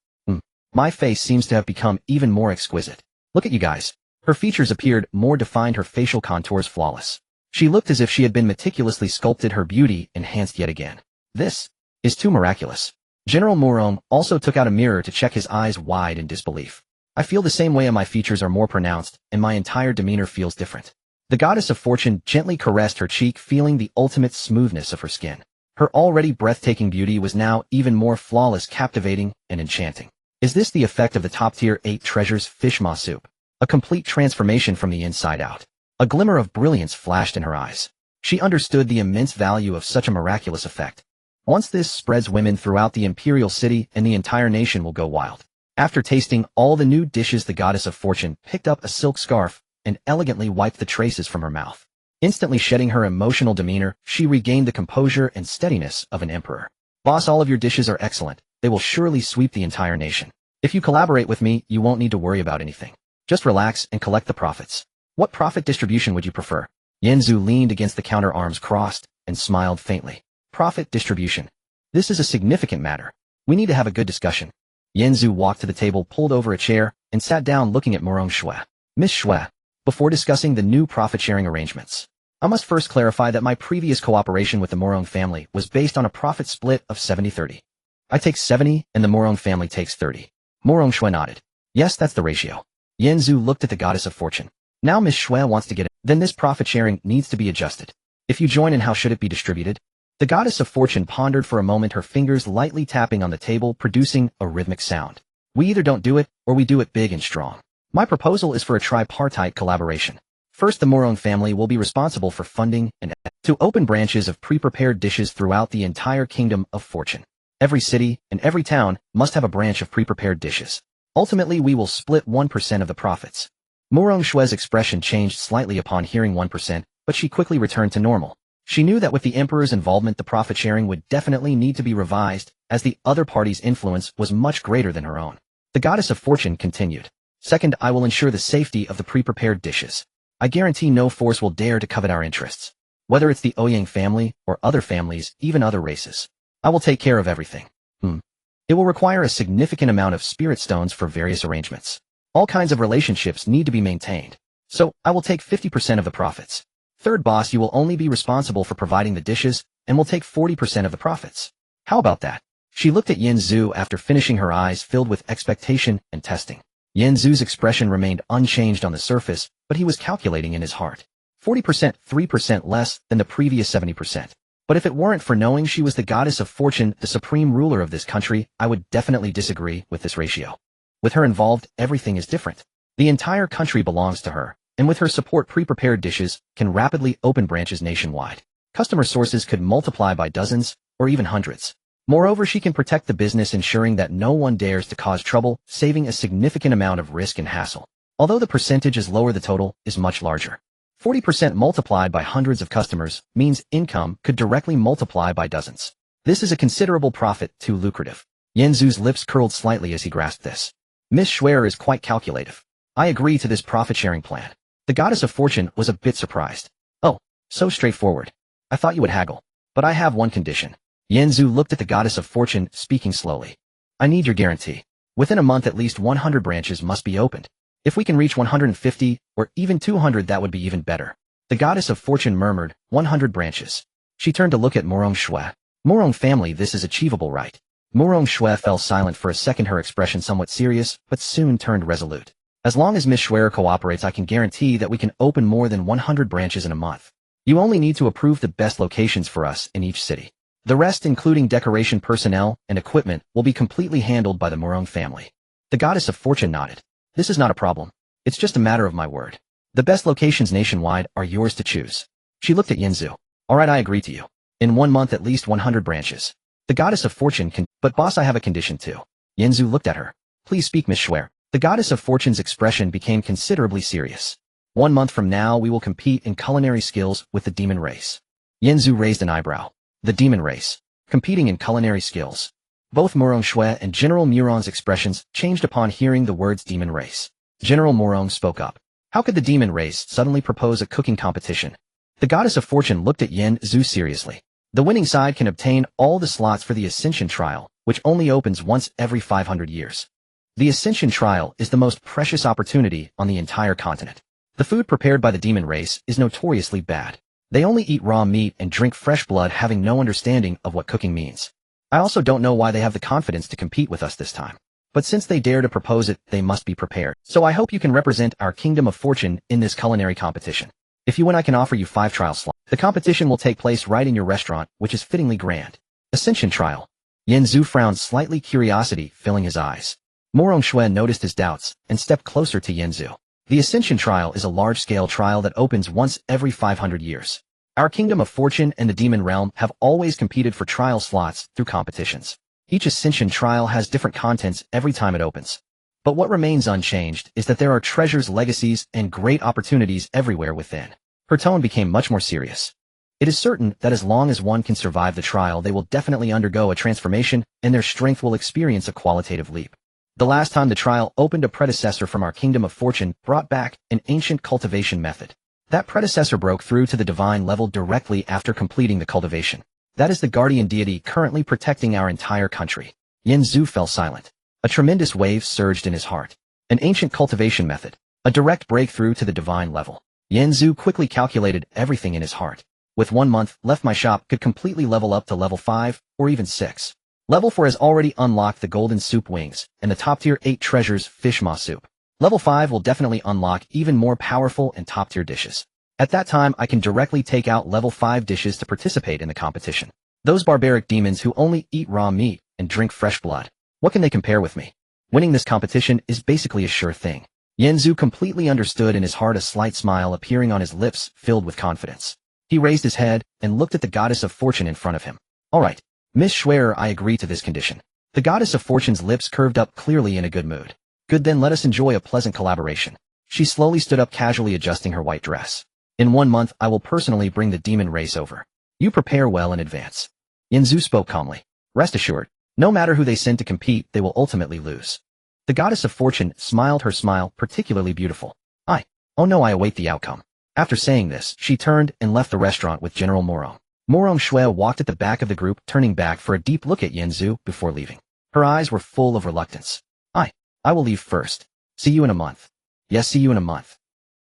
My face seems to have become even more exquisite. Look at you guys. Her features appeared more defined, her facial contours flawless. She looked as if she had been meticulously sculpted, her beauty enhanced yet again. This is too miraculous. General Morong also took out a mirror to check, his eyes wide in disbelief. I feel the same way, and my features are more pronounced, and my entire demeanor feels different. The goddess of fortune gently caressed her cheek, feeling the ultimate smoothness of her skin. Her already breathtaking beauty was now even more flawless, captivating, and enchanting. Is this the effect of the top-tier 8 treasures fish maw soup? A complete transformation from the inside out. A glimmer of brilliance flashed in her eyes. She understood the immense value of such a miraculous effect. Once this spreads, women throughout the imperial city and the entire nation will go wild. After tasting all the new dishes, the goddess of fortune picked up a silk scarf and elegantly wiped the traces from her mouth. Instantly shedding her emotional demeanor, she regained the composure and steadiness of an emperor. Boss, all of your dishes are excellent. They will surely sweep the entire nation. If you collaborate with me, you won't need to worry about anything. Just relax and collect the profits. What profit distribution would you prefer? Yanzu leaned against the counter, arms crossed, and smiled faintly. Profit distribution. This is a significant matter. We need to have a good discussion. Yanzu walked to the table, pulled over a chair, and sat down, looking at Morong Shui. Miss Shui, before discussing the new profit-sharing arrangements, I must first clarify that my previous cooperation with the Morong family was based on a profit split of 70-30. I take 70, and the Morong family takes 30. Morong Shui nodded. Yes, that's the ratio. Yanzu looked at the goddess of fortune. Now Miss Shui wants to get it. Then this profit-sharing needs to be adjusted. If you join in, how should it be distributed? The goddess of fortune pondered for a moment, her fingers lightly tapping on the table, producing a rhythmic sound. We either don't do it, or we do it big and strong. My proposal is for a tripartite collaboration. First, the Morong family will be responsible for funding and to open branches of pre-prepared dishes throughout the entire kingdom of fortune. Every city and every town must have a branch of pre-prepared dishes. Ultimately, we will split 1% of the profits. Morong Shui's expression changed slightly upon hearing 1%, but she quickly returned to normal. She knew that with the emperor's involvement, the profit sharing would definitely need to be revised, as the other party's influence was much greater than her own. The goddess of fortune continued. Second, I will ensure the safety of the pre-prepared dishes. I guarantee no force will dare to covet our interests. Whether it's the Ouyang family or other families, even other races. I will take care of everything. It will require a significant amount of spirit stones for various arrangements. All kinds of relationships need to be maintained. So, I will take 50% of the profits. Third, boss, you will only be responsible for providing the dishes, and will take 40% of the profits. How about that? She looked at Yanzu after finishing, her eyes filled with expectation and testing. Yanzu's expression remained unchanged on the surface, but he was calculating in his heart. 40%, 3% less than the previous 70%. But if it weren't for knowing she was the goddess of fortune, the supreme ruler of this country, I would definitely disagree with this ratio. With her involved, everything is different. The entire country belongs to her, and with her support, pre-prepared dishes can rapidly open branches nationwide. Customer sources could multiply by dozens, or even hundreds. Moreover, she can protect the business, ensuring that no one dares to cause trouble, saving a significant amount of risk and hassle. Although the percentage is lower, the total is much larger. 40% multiplied by hundreds of customers means income could directly multiply by dozens. This is a considerable profit, too lucrative. Yanzu's lips curled slightly as he grasped this. Miss Schwer is quite calculative. I agree to this profit-sharing plan. The goddess of fortune was a bit surprised. Oh, so straightforward. I thought you would haggle. But I have one condition. Yanzu looked at the goddess of fortune, speaking slowly. I need your guarantee. Within a month, at least 100 branches must be opened. If we can reach 150, or even 200, that would be even better. The goddess of fortune murmured, 100 branches. She turned to look at Morong Shue. Morong family, this is achievable, right? Morong Shue fell silent for a second, her expression somewhat serious, but soon turned resolute. As long as Miss Schwer cooperates, I can guarantee that we can open more than 100 branches in a month. You only need to approve the best locations for us in each city. The rest, including decoration personnel and equipment, will be completely handled by the Morong family. The goddess of fortune nodded. This is not a problem. It's just a matter of my word. The best locations nationwide are yours to choose. She looked at Yanzu. All right, I agree to you. In 1 month, at least 100 branches. The goddess of fortune can, but boss, I have a condition too. Yanzu looked at her. Please speak, Miss Schwer. The goddess of fortune's expression became considerably serious. 1 month from now, we will compete in culinary skills with the demon race. Yanzu raised an eyebrow. The demon race. Competing in culinary skills. Both Morong Shue and General Muron's expressions changed upon hearing the words demon race. General Morong spoke up. How could the demon race suddenly propose a cooking competition? The goddess of fortune looked at Yen Zhu seriously. The winning side can obtain all the slots for the Ascension Trial, which only opens once every 500 years. The Ascension Trial is the most precious opportunity on the entire continent. The food prepared by the demon race is notoriously bad. They only eat raw meat and drink fresh blood, having no understanding of what cooking means. I also don't know why they have the confidence to compete with us this time. But since they dare to propose it, they must be prepared. So I hope you can represent our kingdom of fortune in this culinary competition. If you win, I can offer you 5 trial slots. The competition will take place right in your restaurant, which is fittingly grand. Ascension Trial. Yanzu frowned slightly, curiosity filling his eyes. Morong Shue noticed his doubts and stepped closer to Yanzu. The Ascension Trial is a large-scale trial that opens once every 500 years. Our Kingdom of Fortune and the Demon Realm have always competed for trial slots through competitions. Each Ascension Trial has different contents every time it opens. But what remains unchanged is that there are treasures, legacies, and great opportunities everywhere within. Her tone became much more serious. It is certain that as long as one can survive the trial, they will definitely undergo a transformation, and their strength will experience a qualitative leap. The last time the trial opened, a predecessor from our Kingdom of Fortune brought back an ancient cultivation method. That predecessor broke through to the divine level directly after completing the cultivation. That is the guardian deity currently protecting our entire country. Yanzu fell silent. A tremendous wave surged in his heart. An ancient cultivation method. A direct breakthrough to the divine level. Yanzu quickly calculated everything in his heart. With 1 month left, my shop could completely level up to level 5, or even 6. Level 4 has already unlocked the golden soup wings, and the top tier 8 treasures fish maw soup. Level 5 will definitely unlock even more powerful and top tier dishes. At that time, I can directly take out level 5 dishes to participate in the competition. Those barbaric demons who only eat raw meat and drink fresh blood. What can they compare with me? Winning this competition is basically a sure thing. Yanzu completely understood, in his heart a slight smile appearing on his lips filled with confidence. He raised his head and looked at the goddess of fortune in front of him. All right, Miss Schwer, I agree to this condition. The goddess of fortune's lips curved up, clearly in a good mood. Good, then let us enjoy a pleasant collaboration. She slowly stood up, casually adjusting her white dress. In 1 month, I will personally bring the demon race over. You prepare well in advance. Yanzu spoke calmly. Rest assured, no matter who they send to compete, they will ultimately lose. The goddess of fortune smiled, her smile particularly beautiful. Oh no, I await the outcome. After saying this, she turned and left the restaurant with General Morong. Morong Shue walked at the back of the group, turning back for a deep look at Yanzu before leaving. Her eyes were full of reluctance. I will leave first. See you in a month. Yes, see you in a month.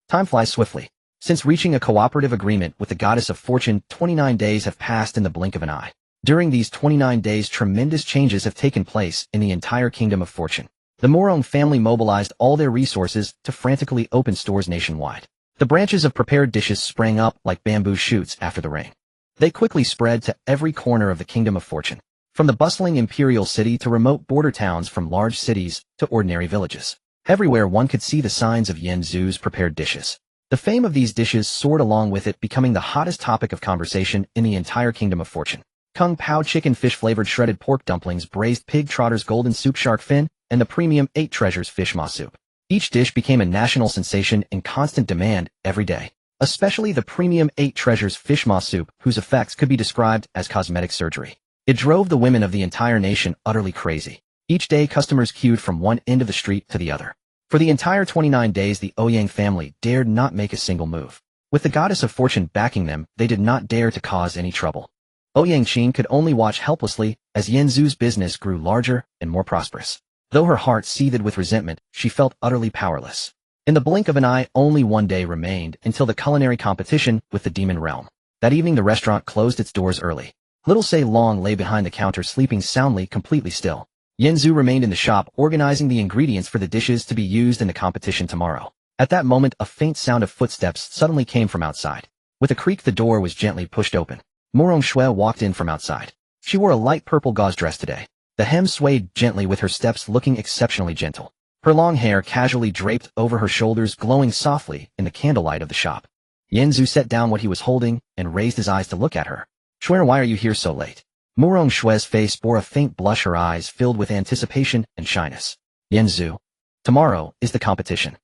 Time flies swiftly. Since reaching a cooperative agreement with the goddess of fortune, 29 days have passed in the blink of an eye. During these 29 days, tremendous changes have taken place in the entire Kingdom of Fortune. The Morong family mobilized all their resources to frantically open stores nationwide. The branches of prepared dishes sprang up like bamboo shoots after the rain. They quickly spread to every corner of the Kingdom of Fortune, from the bustling imperial city to remote border towns, from large cities to ordinary villages. Everywhere one could see the signs of Yen Zhu's prepared dishes. The fame of these dishes soared along with it, becoming the hottest topic of conversation in the entire Kingdom of Fortune. Kung Pao chicken, fish-flavored shredded pork dumplings, braised pig trotters, golden soup shark fin, and the premium 8 treasures fish maw soup. Each dish became a national sensation in constant demand every day. Especially the premium 8 treasures fish maw soup, whose effects could be described as cosmetic surgery. It drove the women of the entire nation utterly crazy. Each day customers queued from one end of the street to the other. For the entire 29 days the Ouyang family dared not make a single move. With the goddess of fortune backing them, they did not dare to cause any trouble. Ouyang Qin could only watch helplessly as Yen Zhu's business grew larger and more prosperous. Though her heart seethed with resentment, she felt utterly powerless. In the blink of an eye, only one day remained until the culinary competition with the Demon Realm. That evening the restaurant closed its doors early. Little Sei Long lay behind the counter sleeping soundly, completely still. Yen Zhu remained in the shop organizing the ingredients for the dishes to be used in the competition tomorrow. At that moment a faint sound of footsteps suddenly came from outside. With a creak the door was gently pushed open. Morong Shui walked in from outside. She wore a light purple gauze dress today. The hem swayed gently with her steps, looking exceptionally gentle. Her long hair casually draped over her shoulders, glowing softly in the candlelight of the shop. Yen Zhu set down what he was holding and raised his eyes to look at her. "Shui, why are you here so late?" Morong Shui's face bore a faint blush, her eyes filled with anticipation and shyness. "Yen Zhu, tomorrow is the competition.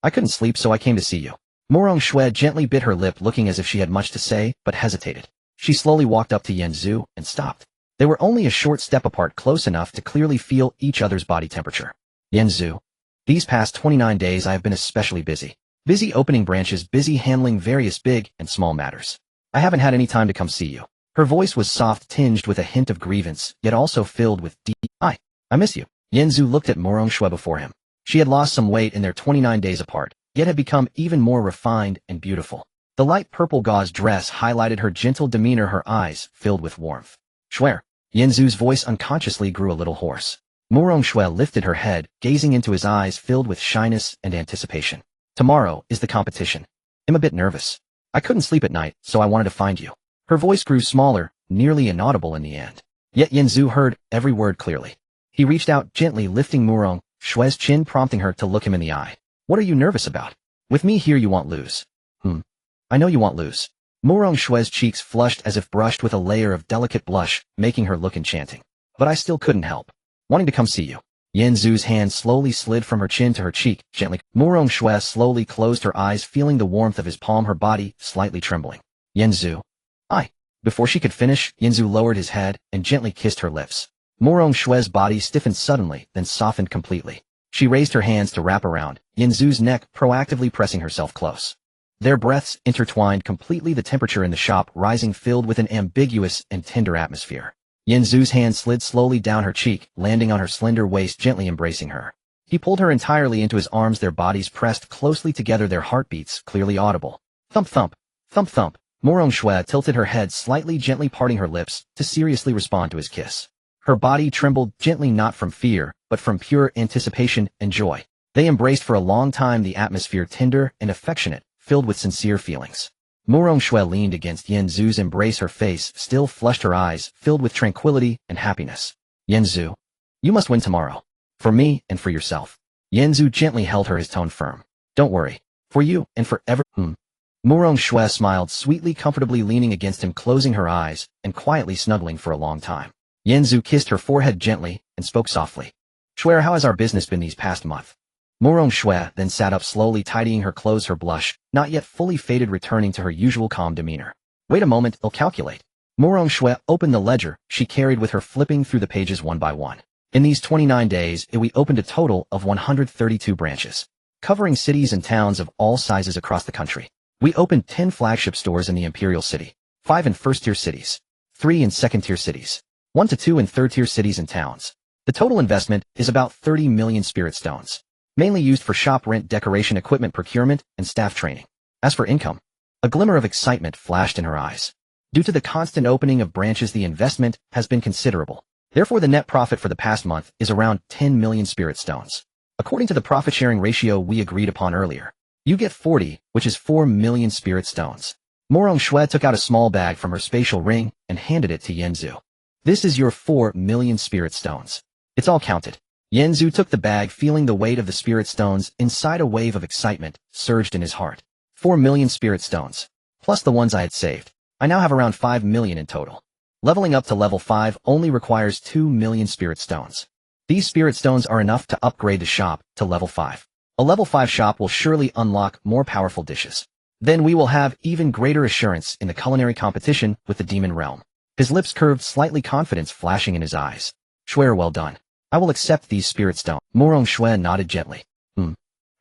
I couldn't sleep, so I came to see you." Morong Shui gently bit her lip, looking as if she had much to say, but hesitated. She slowly walked up to Yen Zhu and stopped. They were only a short step apart, close enough to clearly feel each other's body temperature. "Yen Zhu, these past 29 days I have been especially busy. Busy opening branches, busy handling various big and small matters. I haven't had any time to come see you." Her voice was soft, tinged with a hint of grievance, yet also filled with deep, I miss you." Yen Zhu looked at Morong Shui before him. She had lost some weight in their 29 days apart, yet had become even more refined and beautiful. The light purple gauze dress highlighted her gentle demeanor, her eyes filled with warmth. "Shui." Yen Zhu's voice unconsciously grew a little hoarse. Morong Shui lifted her head, gazing into his eyes filled with shyness and anticipation. "Tomorrow is the competition. I'm a bit nervous. I couldn't sleep at night, so I wanted to find you." Her voice grew smaller, nearly inaudible in the end. Yet Yen Zhu heard every word clearly. He reached out gently, lifting Morong Shui's chin, prompting her to look him in the eye. "What are you nervous about? With me here you won't lose." "I know you won't lose." Morong Shui's cheeks flushed as if brushed with a layer of delicate blush, making her look enchanting. "But I still couldn't help wanting to come see you." Yen Zhu's hand slowly slid from her chin to her cheek, gently. Morong Shui slowly closed her eyes, feeling the warmth of his palm, her body slightly trembling. "Yen Zhu, I." Before she could finish, Yen Zhu lowered his head and gently kissed her lips. Morong Shui's body stiffened suddenly, then softened completely. She raised her hands to wrap around Yen Zhu's neck, proactively pressing herself close. Their breaths intertwined completely, the temperature in the shop rising, filled with an ambiguous and tender atmosphere. Yen Zhu's hand slid slowly down her cheek, landing on her slender waist, gently embracing her. He pulled her entirely into his arms, their bodies pressed closely together, their heartbeats clearly audible. Thump thump, thump thump. Morong Shui tilted her head slightly, gently parting her lips to seriously respond to his kiss. Her body trembled gently, not from fear, but from pure anticipation and joy. They embraced for a long time, the atmosphere tender and affectionate, filled with sincere feelings. Morong Shui leaned against Yen Zhu's embrace, her face still flushed, her eyes filled with tranquility and happiness. "Yen Zhu, you must win tomorrow. For me and for yourself." Yen Zhu gently held her, his tone firm. "Don't worry. For you and for ever." Morong Shui smiled sweetly, comfortably leaning against him, closing her eyes and quietly snuggling for a long time. Yen Zhu kissed her forehead gently and spoke softly. "Shui, how has our business been these past month?" Morong Shui then sat up slowly, tidying her clothes, her blush not yet fully faded, returning to her usual calm demeanor. "Wait a moment, I'll calculate." Morong Shui opened the ledger she carried with her, flipping through the pages one by one. In these 29 days, we opened a total of 132 branches, covering cities and towns of all sizes across the country. We opened 10 flagship stores in the Imperial City, 5 in first-tier cities, 3 in second-tier cities, 1 to 2 in third-tier cities and towns. The total investment is about 30 million spirit stones, mainly used for shop rent, decoration, equipment procurement, and staff training. As for income, a glimmer of excitement flashed in her eyes. Due to the constant opening of branches, the investment has been considerable. Therefore, the net profit for the past month is around 10 million spirit stones. According to the profit-sharing ratio we agreed upon earlier, You get 40, which is 4 million spirit stones. Morong Shui took out a small bag from her spatial ring and handed it to Yanzu. This is your 4 million spirit stones. It's all counted. Yanzu took the bag, feeling the weight of the spirit stones. Inside, a wave of excitement surged in his heart. 4 million spirit stones. Plus the ones I had saved. I now have around 5 million in total. Leveling up to level 5 only requires 2 million spirit stones. These spirit stones are enough to upgrade the shop to level 5. A level 5 shop will surely unlock more powerful dishes. Then we will have even greater assurance in the culinary competition with the demon realm. His lips curved slightly, confidence flashing in his eyes. Swear, well done. I will accept these spirit stones. Morong Shui nodded gently.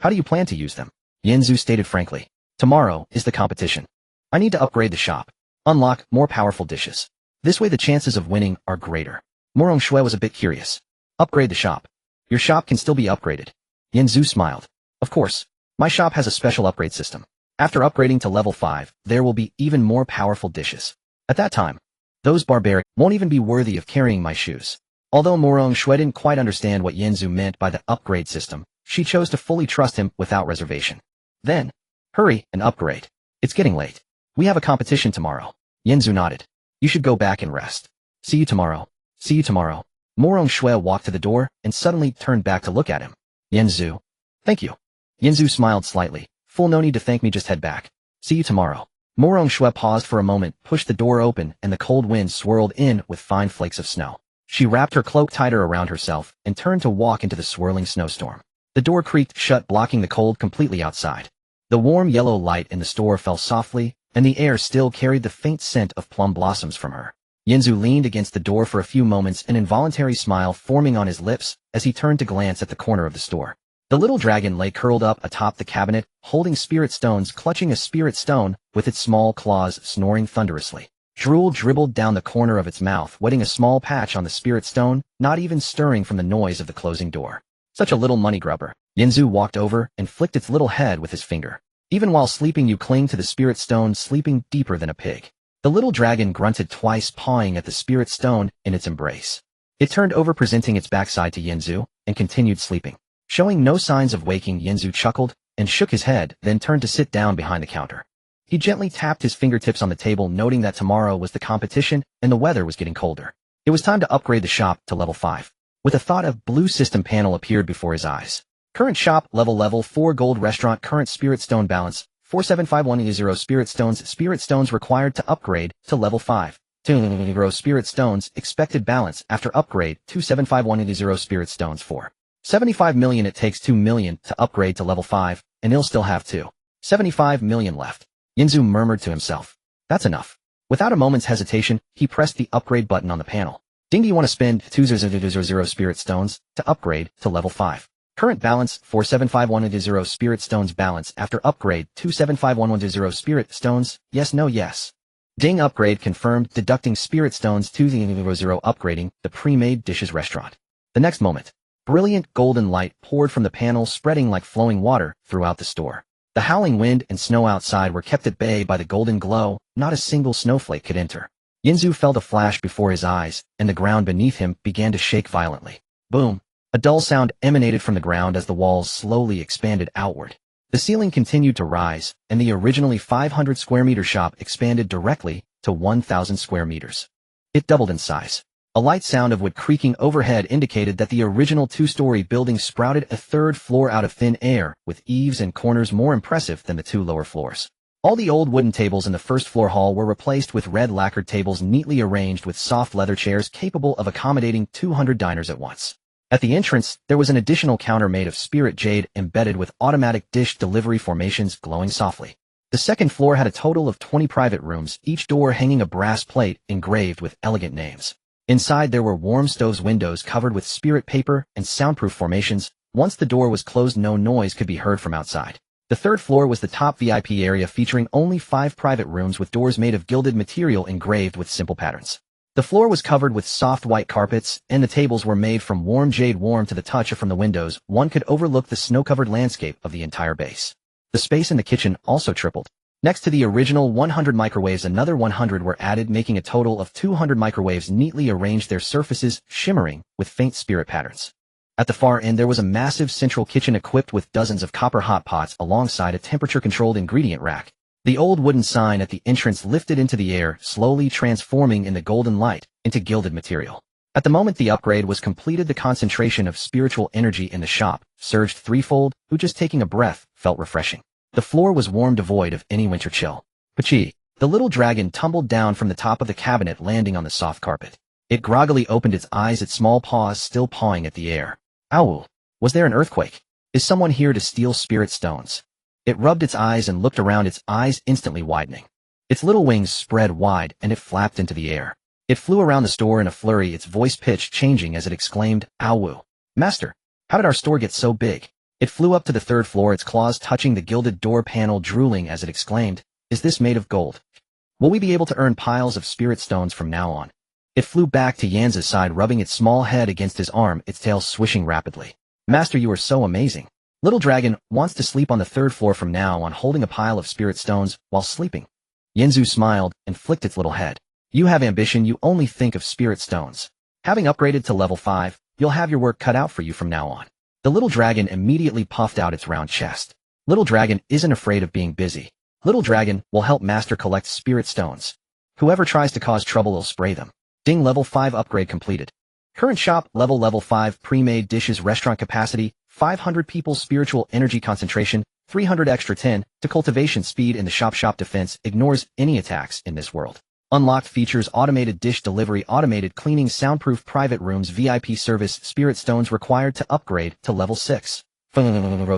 How do you plan to use them? Yanzu stated frankly. Tomorrow is the competition. I need to upgrade the shop. Unlock more powerful dishes. This way the chances of winning are greater. Morong Shui was a bit curious. Upgrade the shop. Your shop can still be upgraded. Yanzu smiled. Of course. My shop has a special upgrade system. After upgrading to level 5, there will be even more powerful dishes. At that time, those barbaric won't even be worthy of carrying my shoes. Although Morong Shui didn't quite understand what Yanzu meant by the upgrade system, she chose to fully trust him without reservation. Then, hurry and upgrade. It's getting late. We have a competition tomorrow. Yanzu nodded. You should go back and rest. See you tomorrow. See you tomorrow. Morong Shui walked to the door and suddenly turned back to look at him. Yanzu. Thank you. Yanzu smiled slightly. Full no need to thank me, just head back. See you tomorrow. Morong Shui paused for a moment, pushed the door open, and the cold wind swirled in with fine flakes of snow. She wrapped her cloak tighter around herself and turned to walk into the swirling snowstorm. The door creaked shut, blocking the cold completely outside. The warm yellow light in the store fell softly, and the air still carried the faint scent of plum blossoms from her. Yanzu leaned against the door for a few moments, an involuntary smile forming on his lips as he turned to glance at the corner of the store. The little dragon lay curled up atop the cabinet, holding spirit stones, clutching a spirit stone with its small claws, snoring thunderously. Drool dribbled down the corner of its mouth, wetting a small patch on the spirit stone, not even stirring from the noise of the closing door. Such a little money grubber. Yanzu walked over and flicked its little head with his finger. Even while sleeping, you cling to the spirit stone, sleeping deeper than a pig. The little dragon grunted twice, pawing at the spirit stone in its embrace. It turned over, presenting its backside to Yanzu, and continued sleeping. Showing no signs of waking, Yanzu chuckled and shook his head, then turned to sit down behind the counter. He gently tapped his fingertips on the table, noting that tomorrow was the competition and the weather was getting colder. It was time to upgrade the shop to level 5. With a thought, of blue system panel appeared before his eyes. Current shop, level 4 gold restaurant, current spirit stone balance, 47510 spirit stones required to upgrade to level 5. 2 spirit stones, expected balance after upgrade, 27510 spirit stones for 75 million. It takes 2 million to upgrade to level 5, and he'll still have 75 million left. Yanzu murmured to himself. That's enough. Without a moment's hesitation, he pressed the upgrade button on the panel. Ding, do you want to spend 200 spirit stones to upgrade to level 5? Current balance, 47510 spirit stones balance after upgrade, 27510 spirit stones, yes, no, yes. Ding, upgrade confirmed, deducting spirit stones 200 upgrading the pre-made dishes restaurant. The next moment, brilliant golden light poured from the panel, spreading like flowing water throughout the store. The howling wind and snow outside were kept at bay by the golden glow. Not a single snowflake could enter. Yanzu felt a flash before his eyes, and the ground beneath him began to shake violently. Boom! A dull sound emanated from the ground as the walls slowly expanded outward. The ceiling continued to rise, and the originally 500 square meter shop expanded directly to 1,000 square meters. It doubled in size. A light sound of wood creaking overhead indicated that the original 2-story building sprouted a third floor out of thin air, with eaves and corners more impressive than the 2 lower floors. All the old wooden tables in the first floor hall were replaced with red lacquered tables neatly arranged with soft leather chairs capable of accommodating 200 diners at once. At the entrance, there was an additional counter made of spirit jade embedded with automatic dish delivery formations glowing softly. The second floor had a total of 20 private rooms, each door hanging a brass plate engraved with elegant names. Inside there were warm stoves, windows covered with spirit paper, and soundproof formations. Once the door was closed, no noise could be heard from outside. The third floor was the top VIP area, featuring only 5 private rooms with doors made of gilded material engraved with simple patterns. The floor was covered with soft white carpets, and the tables were made from warm jade, warm to the touch. From the windows, one could overlook the snow-covered landscape of the entire base. The space in the kitchen also tripled. Next to the original 100 microwaves, another 100 were added, making a total of 200 microwaves neatly arranged, their surfaces shimmering with faint spirit patterns. At the far end there was a massive central kitchen equipped with dozens of copper hot pots alongside a temperature-controlled ingredient rack. The old wooden sign at the entrance lifted into the air, slowly transforming in the golden light into gilded material. At the moment the upgrade was completed, the concentration of spiritual energy in the shop surged threefold, who just taking a breath felt refreshing. The floor was warm, devoid of any winter chill. Pachi. The little dragon tumbled down from the top of the cabinet, landing on the soft carpet. It groggily opened its eyes, its small paws still pawing at the air. Ow! Was there an earthquake? Is someone here to steal spirit stones? It rubbed its eyes and looked around, its eyes instantly widening. Its little wings spread wide and it flapped into the air. It flew around the store in a flurry, its voice pitch changing as it exclaimed, "Ow! Master, how did our store get so big?" It flew up to the third floor, its claws touching the gilded door panel, drooling as it exclaimed, "Is this made of gold? Will we be able to earn piles of spirit stones from now on?" It flew back to Yanz's side, rubbing its small head against his arm, its tail swishing rapidly. "Master, you are so amazing. Little dragon wants to sleep on the third floor from now on, holding a pile of spirit stones while sleeping." Yanzu smiled and flicked its little head. "You have ambition, you only think of spirit stones. Having upgraded to level 5, you'll have your work cut out for you from now on." The little dragon immediately puffed out its round chest. Little dragon isn't afraid of being busy. Little dragon will help Master collect spirit stones. Whoever tries to cause trouble will spray them. Ding, level 5 upgrade completed. Current shop, level 5, pre-made dishes, restaurant capacity, 500 people, spiritual energy concentration, 300 extra 10, to cultivation speed in the shop. Shop defense ignores any attacks in this world. Unlocked features: automated dish delivery, automated cleaning, soundproof private rooms, VIP service, spirit stones required to upgrade to level 6.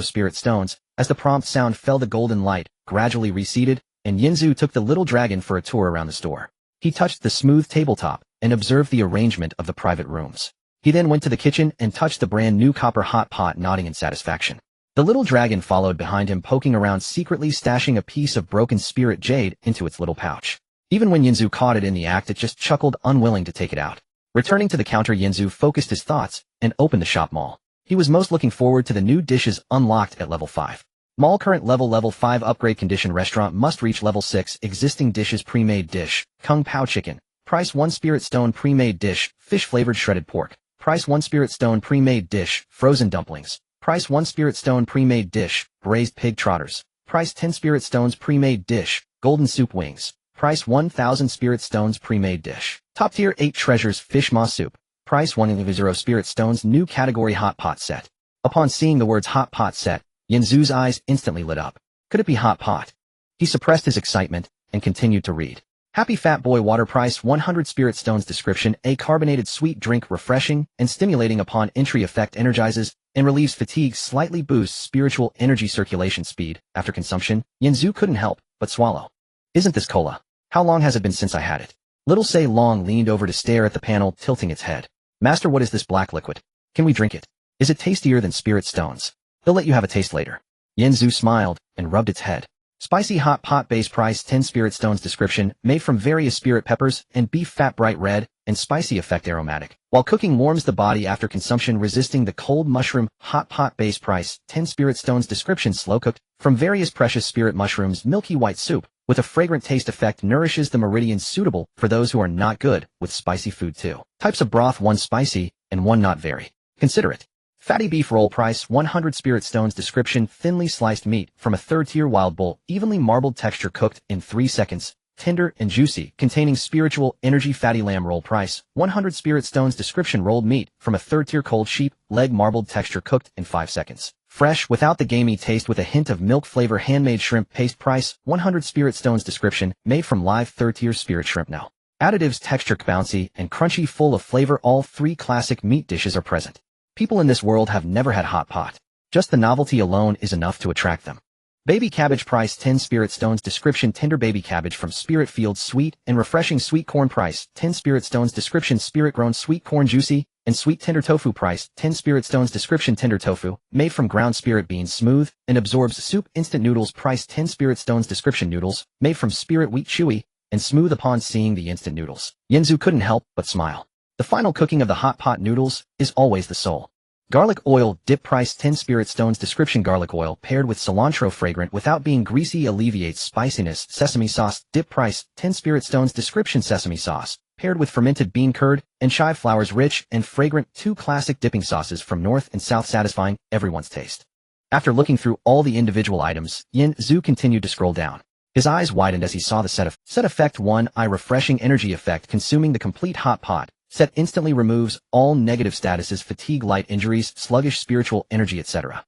Spirit stones. As the prompt sound fell, the golden light gradually receded, and Yinzu took the little dragon for a tour around the store. He touched the smooth tabletop and observed the arrangement of the private rooms. He then went to the kitchen and touched the brand new copper hot pot, nodding in satisfaction. The little dragon followed behind him, poking around, secretly stashing a piece of broken spirit jade into its little pouch. Even when Yinzu caught it in the act, it just chuckled, unwilling to take it out. Returning to the counter, Yinzu focused his thoughts and opened the shop mall. He was most looking forward to the new dishes unlocked at level 5. Mall current level 5 upgrade condition. Restaurant must reach level 6. Existing dishes: pre-made dish, Kung Pao chicken. Price 1 spirit stone. Pre-made dish, fish flavored shredded pork. Price 1 spirit stone. Pre-made dish, frozen dumplings. Price 1 spirit stone. Pre-made dish, braised pig trotters. Price 10 spirit stones. Pre-made dish, golden soup wings. Price 1,000 spirit stones. Pre-made dish. Top tier 8 treasures, fish maw soup. Price 1,000 spirit stones. New category: hot pot set. Upon seeing the words hot pot set, Yinzu's eyes instantly lit up. Could it be hot pot? He suppressed his excitement and continued to read. Happy Fat Boy water. Price 100 spirit stones. Description: a carbonated sweet drink, refreshing and stimulating upon entry. Effect: energizes and relieves fatigue, slightly boosts spiritual energy circulation speed. After consumption, Yinzu couldn't help but swallow. Isn't this cola? How long has it been since I had it? Little Say Long leaned over to stare at the panel, tilting its head. Master, what is this black liquid? Can we drink it? Is it tastier than spirit stones? They'll let you have a taste later. Yinzu smiled and rubbed its head. Spicy hot pot. Base price 10 spirit stones. Description: made from various spirit peppers and beef fat, bright red and spicy. Effect: aromatic. While cooking, warms the body after consumption, resisting the cold. Mushroom hot pot. Base price 10 spirit stones. Description: slow cooked from various precious spirit mushrooms, milky white soup with a fragrant taste. Effect: nourishes the meridians, suitable for those who are not good with spicy food. 2 types of broth, 1 spicy and 1 not very. Consider it. Fatty beef roll. Price 100 spirit stones. Description: thinly sliced meat from a third-tier wild bull, evenly marbled texture, cooked in 3 seconds, tender and juicy, containing spiritual energy. Fatty lamb roll. Price 100 spirit stones. Description: rolled meat from a third-tier cold sheep leg, marbled texture, cooked in 5 seconds, fresh without the gamey taste with a hint of milk flavor. Handmade shrimp paste. Price 100 spirit stones. Description: made from live third-tier spirit shrimp. No additives, texture bouncy and crunchy, full of flavor. All 3 classic meat dishes are present. People in this world have never had hot pot. Just the novelty alone is enough to attract them. Baby cabbage. Price 10 spirit stones. Description: tender baby cabbage from spirit fields, sweet and refreshing. Sweet corn. Price 10 spirit stones. Description: spirit grown sweet corn, juicy and sweet. Tender tofu. Price 10 spirit stones. Description: tender tofu, made from ground spirit beans, smooth and absorbs soup. Instant noodles. Price 10 spirit stones. Description: noodles, made from spirit wheat, chewy and smooth. Upon seeing the instant noodles, Yinzu couldn't help but smile. The final cooking of the hot pot noodles is always the soul. Garlic oil dip. Price 10 spirit stones. Description: garlic oil paired with cilantro, fragrant without being greasy, alleviates spiciness. Sesame sauce dip. Price 10 spirit stones. Description: sesame sauce paired with fermented bean curd and chive flowers, rich and fragrant, two classic dipping sauces from North and South satisfying everyone's taste. After looking through all the individual items, Yin Zhu continued to scroll down. His eyes widened as he saw the set effect 1 eye refreshing energy effect consuming the complete hot pot. Set instantly removes all negative statuses, fatigue, light injuries, sluggish spiritual energy, etc.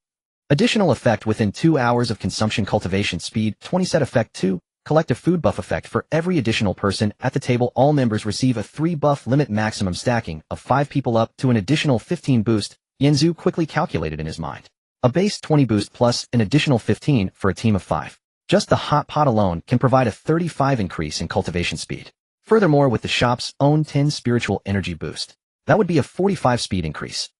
Additional effect within 2 hours of consumption, cultivation speed 20. Set effect 2 collective food buff effect for every additional person at the table. All members receive a 3 buff limit, maximum stacking of 5 people up to an additional 15 boost. Yanzu quickly calculated in his mind. A base 20 boost plus an additional 15 for a team of 5. Just the hot pot alone can provide a 35 increase in cultivation speed. Furthermore, with the shop's own 10 spiritual energy boost, that would be a 45 speed increase.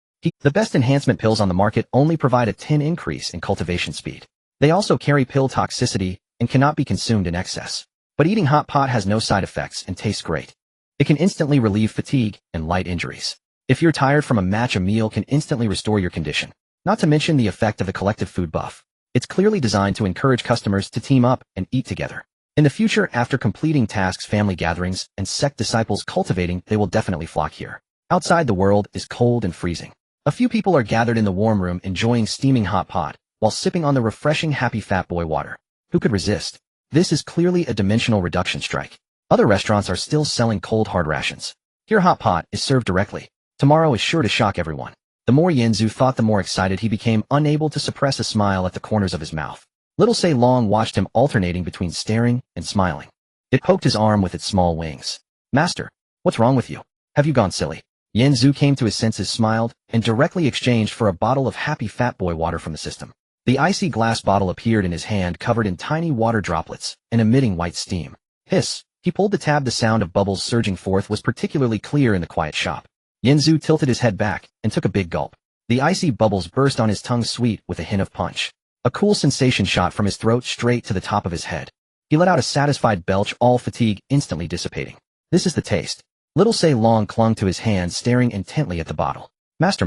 The best enhancement pills on the market only provide a 10 increase in cultivation speed. They also carry pill toxicity and cannot be consumed in excess. But eating hot pot has no side effects and tastes great. It can instantly relieve fatigue and light injuries. If you're tired from a match, a meal can instantly restore your condition. Not to mention the effect of the collective food buff. It's clearly designed to encourage customers to team up and eat together. In the future, after completing tasks, family gatherings, and sect disciples cultivating, they will definitely flock here. Outside, the world is cold and freezing. A few people are gathered in the warm room enjoying steaming hot pot, while sipping on the refreshing happy fat boy water. Who could resist? This is clearly a dimensional reduction strike. Other restaurants are still selling cold hard rations. Here hot pot is served directly. Tomorrow is sure to shock everyone. The more Yanzu thought, the more excited he became, unable to suppress a smile at the corners of his mouth. Little Sei Long watched him, alternating between staring and smiling. It poked his arm with its small wings. Master, what's wrong with you? Have you gone silly? Yanzu came to his senses, smiled, and directly exchanged for a bottle of happy fat boy water from the system. The icy glass bottle appeared in his hand, covered in tiny water droplets and emitting white steam. Hiss! He pulled the tab. The sound of bubbles surging forth was particularly clear in the quiet shop. Yanzu tilted his head back and took a big gulp. The icy bubbles burst on his tongue, sweet with a hint of punch. A cool sensation shot from his throat straight to the top of his head. He let out a satisfied belch, all fatigue instantly dissipating. This is the taste. Little Sei Long clung to his hand, staring intently at the bottle. Master,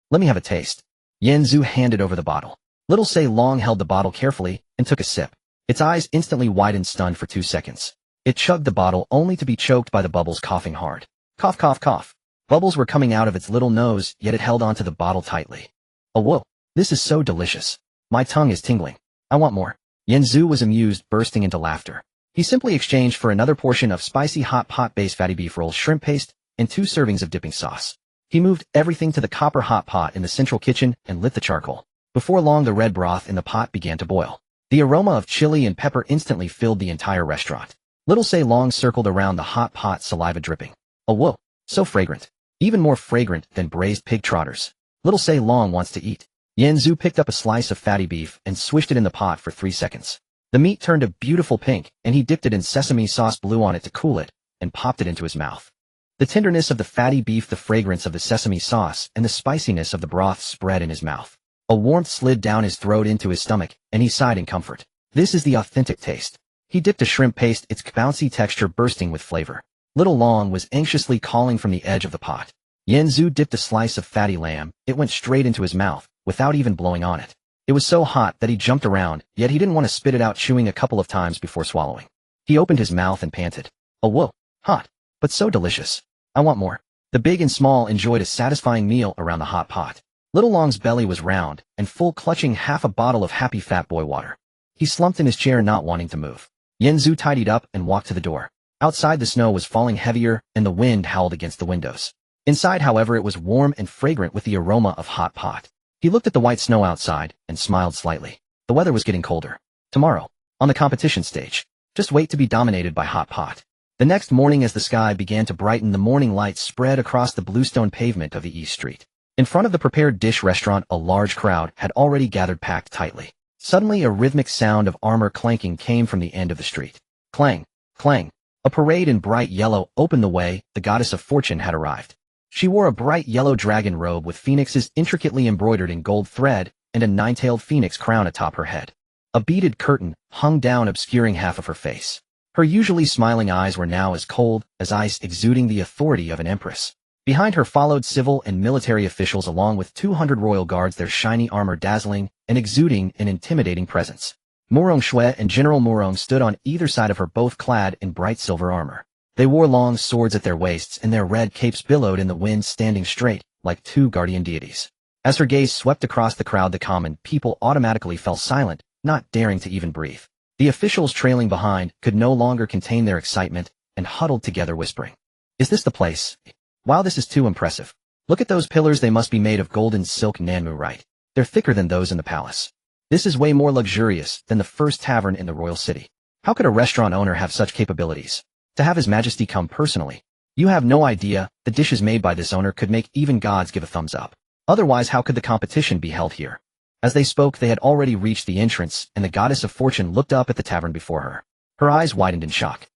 let me have a taste. Yanzu handed over the bottle. Little Sei Long held the bottle carefully and took a sip. Its eyes instantly widened, stunned for 2 seconds. It chugged the bottle only to be choked by the bubbles, coughing hard. Cough, cough, cough. Bubbles were coming out of its little nose, yet it held onto the bottle tightly. Oh whoa, this is so delicious. My tongue is tingling. I want more. Yanzu was amused, bursting into laughter. He simply exchanged for another portion of spicy hot pot-based fatty beef rolls, shrimp paste, and 2 servings of dipping sauce. He moved everything to the copper hot pot in the central kitchen and lit the charcoal. Before long, the red broth in the pot began to boil. The aroma of chili and pepper instantly filled the entire restaurant. Little Sei Long circled around the hot pot, saliva dripping. Oh whoa, so fragrant. Even more fragrant than braised pig trotters. Little Sei Long wants to eat. Yanzu picked up a slice of fatty beef and swished it in the pot for 3 seconds. The meat turned a beautiful pink, and he dipped it in sesame sauce, blew on it to cool it, and popped it into his mouth. The tenderness of the fatty beef, the fragrance of the sesame sauce, and the spiciness of the broth spread in his mouth. A warmth slid down his throat into his stomach, and he sighed in comfort. This is the authentic taste. He dipped a shrimp paste, its bouncy texture bursting with flavor. Little Long was anxiously calling from the edge of the pot. Yanzu dipped a slice of fatty lamb. It went straight into his mouth, without even blowing on it. It was so hot that he jumped around, yet he didn't want to spit it out, chewing a couple of times before swallowing. He opened his mouth and panted. Oh whoa, hot, but so delicious. I want more. The big and small enjoyed a satisfying meal around the hot pot. Little Long's belly was round and full, clutching half a bottle of happy fat boy water. He slumped in his chair, not wanting to move. Yanzu tidied up and walked to the door. Outside, the snow was falling heavier and the wind howled against the windows. Inside, however, it was warm and fragrant with the aroma of hot pot. He looked at the white snow outside and smiled slightly. The weather was getting colder. Tomorrow, on the competition stage, just wait to be dominated by hot pot. The next morning, as the sky began to brighten, the morning light spread across the bluestone pavement of the East Street. In front of the prepared dish restaurant, a large crowd had already gathered, packed tightly. Suddenly, a rhythmic sound of armor clanking came from the end of the street. Clang, clang. A parade in bright yellow opened the way. The goddess of fortune had arrived. She wore a bright yellow dragon robe with phoenixes intricately embroidered in gold thread and a 9-tailed phoenix crown atop her head. A beaded curtain hung down, obscuring half of her face. Her usually smiling eyes were now as cold as ice, exuding the authority of an empress. Behind her followed civil and military officials, along with 200 royal guards, their shiny armor dazzling and exuding an intimidating presence. Murong Shui and General Murong stood on either side of her, both clad in bright silver armor. They wore long swords at their waists and their red capes billowed in the wind, standing straight, like two guardian deities. As her gaze swept across the crowd, the common people automatically fell silent, not daring to even breathe. The officials trailing behind could no longer contain their excitement and huddled together whispering, "Is this the place? Wow, this is too impressive. Look at those pillars, they must be made of golden silk, Nanmu, right? They're thicker than those in the palace. This is way more luxurious than the first tavern in the royal city. How could a restaurant owner have such capabilities? To have His Majesty come personally. You have no idea, the dishes made by this owner could make even gods give a thumbs up. Otherwise, how could the competition be held here?" As they spoke, they had already reached the entrance, and the goddess of fortune looked up at the tavern before her. Her eyes widened in shock.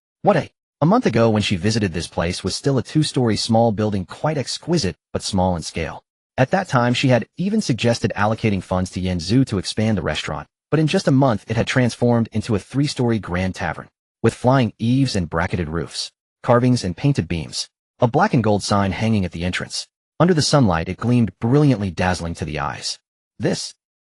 A month ago when she visited this place was still a 2-story small building, quite exquisite, but small in scale. At that time she had even suggested allocating funds to Yanzu to expand the restaurant, but in just a month it had transformed into a 3-story grand tavern, with flying eaves and bracketed roofs, carvings and painted beams. A black and gold sign hanging at the entrance. Under the sunlight it gleamed brilliantly, dazzling to the eyes.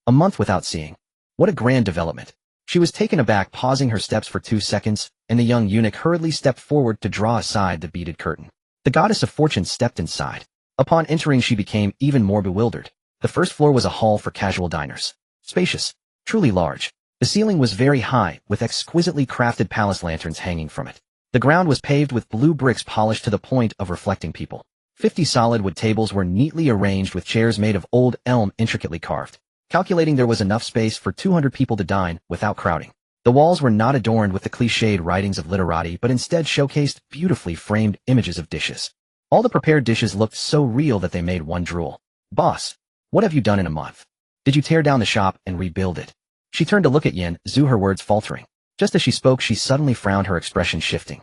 A month without seeing. What a grand development. She was taken aback, pausing her steps for 2 seconds, and the young eunuch hurriedly stepped forward to draw aside the beaded curtain. The goddess of fortune stepped inside. Upon entering she became even more bewildered. The first floor was a hall for casual diners. Spacious, truly large. The ceiling was very high, with exquisitely crafted palace lanterns hanging from it. The ground was paved with blue bricks polished to the point of reflecting people. 50 solid wood tables were neatly arranged with chairs made of old elm intricately carved, calculating there was enough space for 200 people to dine without crowding. The walls were not adorned with the cliched writings of literati, but instead showcased beautifully framed images of dishes. All the prepared dishes looked so real that they made one drool. "Boss, what have you done in a month? Did you tear down the shop and rebuild it?" She turned to look at Yanzu, her words faltering. Just as she spoke, she suddenly frowned, her expression shifting.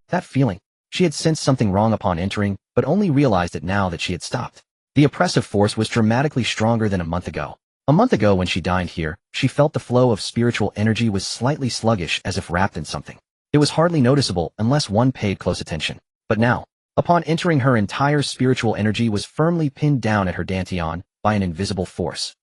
That feeling. She had sensed something wrong upon entering, but only realized it now that she had stopped. The oppressive force was dramatically stronger than a month ago. A month ago when she dined here, she felt the flow of spiritual energy was slightly sluggish, as if wrapped in something. It was hardly noticeable unless one paid close attention. But now, upon entering, her entire spiritual energy was firmly pinned down at her dantian by an invisible force.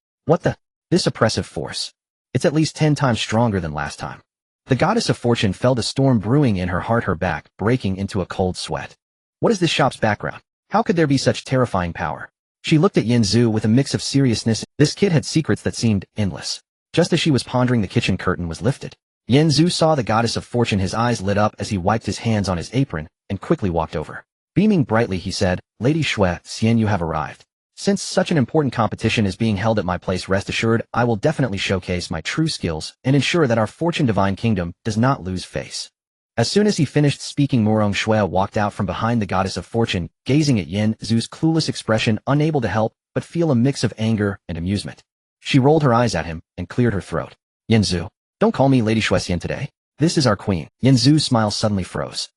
This oppressive force. It's at least 10 times stronger than last time. The goddess of fortune felt a storm brewing in her heart, her back breaking into a cold sweat. What is this shop's background? How could there be such terrifying power? She looked at Yanzu with a mix of seriousness. This kid had secrets that seemed endless. Just as she was pondering, the kitchen curtain was lifted. Yanzu saw the goddess of fortune. His eyes lit up as he wiped his hands on his apron and quickly walked over. Beaming brightly, he said, "Lady Shui, Xian, you have arrived. Since such an important competition is being held at my place, rest assured I will definitely showcase my true skills and ensure that our fortune divine kingdom does not lose face." As soon as he finished speaking, Murong Shui walked out from behind the goddess of fortune, gazing at Yanzu's clueless expression, unable to help but feel a mix of anger and amusement. She rolled her eyes at him and cleared her throat. "Yanzu, don't call me Lady Shui Xian today. This is our queen." Yanzu's smile suddenly froze.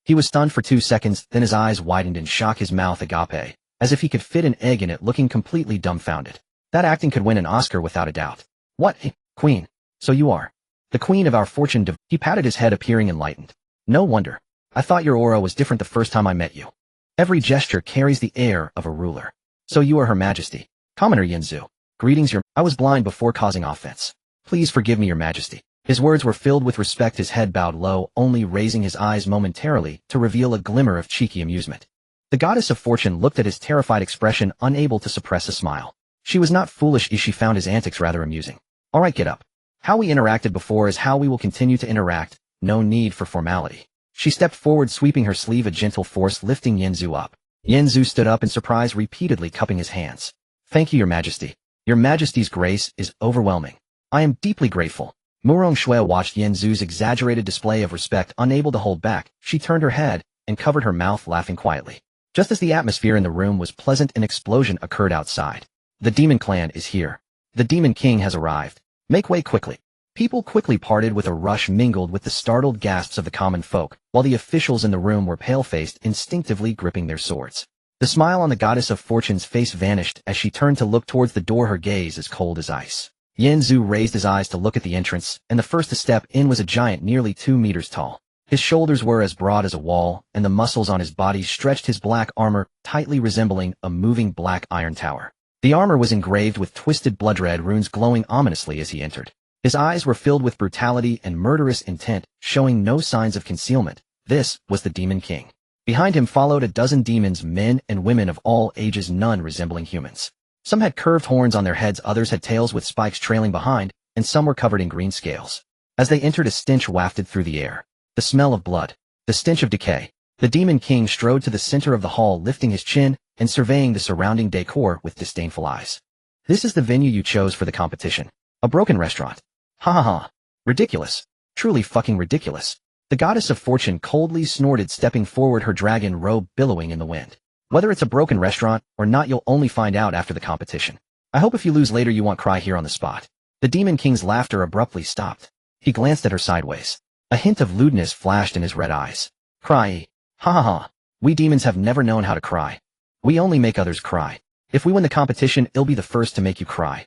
He was stunned for 2 seconds, then his eyes widened in shock, his mouth agape, as if he could fit an egg in it, looking completely dumbfounded. That acting could win an Oscar without a doubt. "What? Queen? So you are the queen of our fortune div—" He patted his head, appearing enlightened. "No wonder. I thought your aura was different the first time I met you. Every gesture carries the air of a ruler. So you are Her Majesty." "Commoner Yanzu. Greetings, I was blind before causing offense. Please forgive me, Your Majesty." His words were filled with respect, his head bowed low, only raising his eyes momentarily to reveal a glimmer of cheeky amusement. The goddess of fortune looked at his terrified expression, unable to suppress a smile. She was not foolish, as she found his antics rather amusing. "All right, get up. How we interacted before is how we will continue to interact. No need for formality." She stepped forward, sweeping her sleeve, a gentle force lifting Yanzu up. Yanzu stood up in surprise, repeatedly cupping his hands. "Thank you, Your Majesty. Your Majesty's grace is overwhelming. I am deeply grateful." Murong Shui watched Yanzu's exaggerated display of respect, unable to hold back. She turned her head and covered her mouth, laughing quietly. Just as the atmosphere in the room was pleasant, an explosion occurred outside. "The demon clan is here. The demon king has arrived. Make way quickly." People quickly parted with a rush, mingled with the startled gasps of the common folk, while the officials in the room were pale-faced, instinctively gripping their swords. The smile on the goddess of fortune's face vanished as she turned to look towards the door, her gaze as cold as ice. Yanzu raised his eyes to look at the entrance, and the first to step in was a giant nearly 2 meters tall. His shoulders were as broad as a wall, and the muscles on his body stretched his black armor, tightly resembling a moving black iron tower. The armor was engraved with twisted blood-red runes, glowing ominously as he entered. His eyes were filled with brutality and murderous intent, showing no signs of concealment, This was the Demon King. Behind him followed a dozen demons, men and women of all ages, none resembling humans. Some had curved horns on their heads, others had tails with spikes trailing behind, and some were covered in green scales. As they entered, a stench wafted through the air. The smell of blood. The stench of decay. The Demon King strode to the center of the hall, lifting his chin and surveying the surrounding decor with disdainful eyes. This is the venue you chose for the competition. A broken restaurant. Ha ha ha. Ridiculous. Truly fucking ridiculous. The goddess of fortune coldly snorted, stepping forward, her dragon robe billowing in the wind. Whether it's a broken restaurant or not, you'll only find out after the competition. I hope if you lose later you won't cry here on the spot. The Demon King's laughter abruptly stopped. He glanced at her sideways. A hint of lewdness flashed in his red eyes. Cry. Ha ha ha. We demons have never known how to cry. We only make others cry. If we win the competition, it'll be the first to make you cry.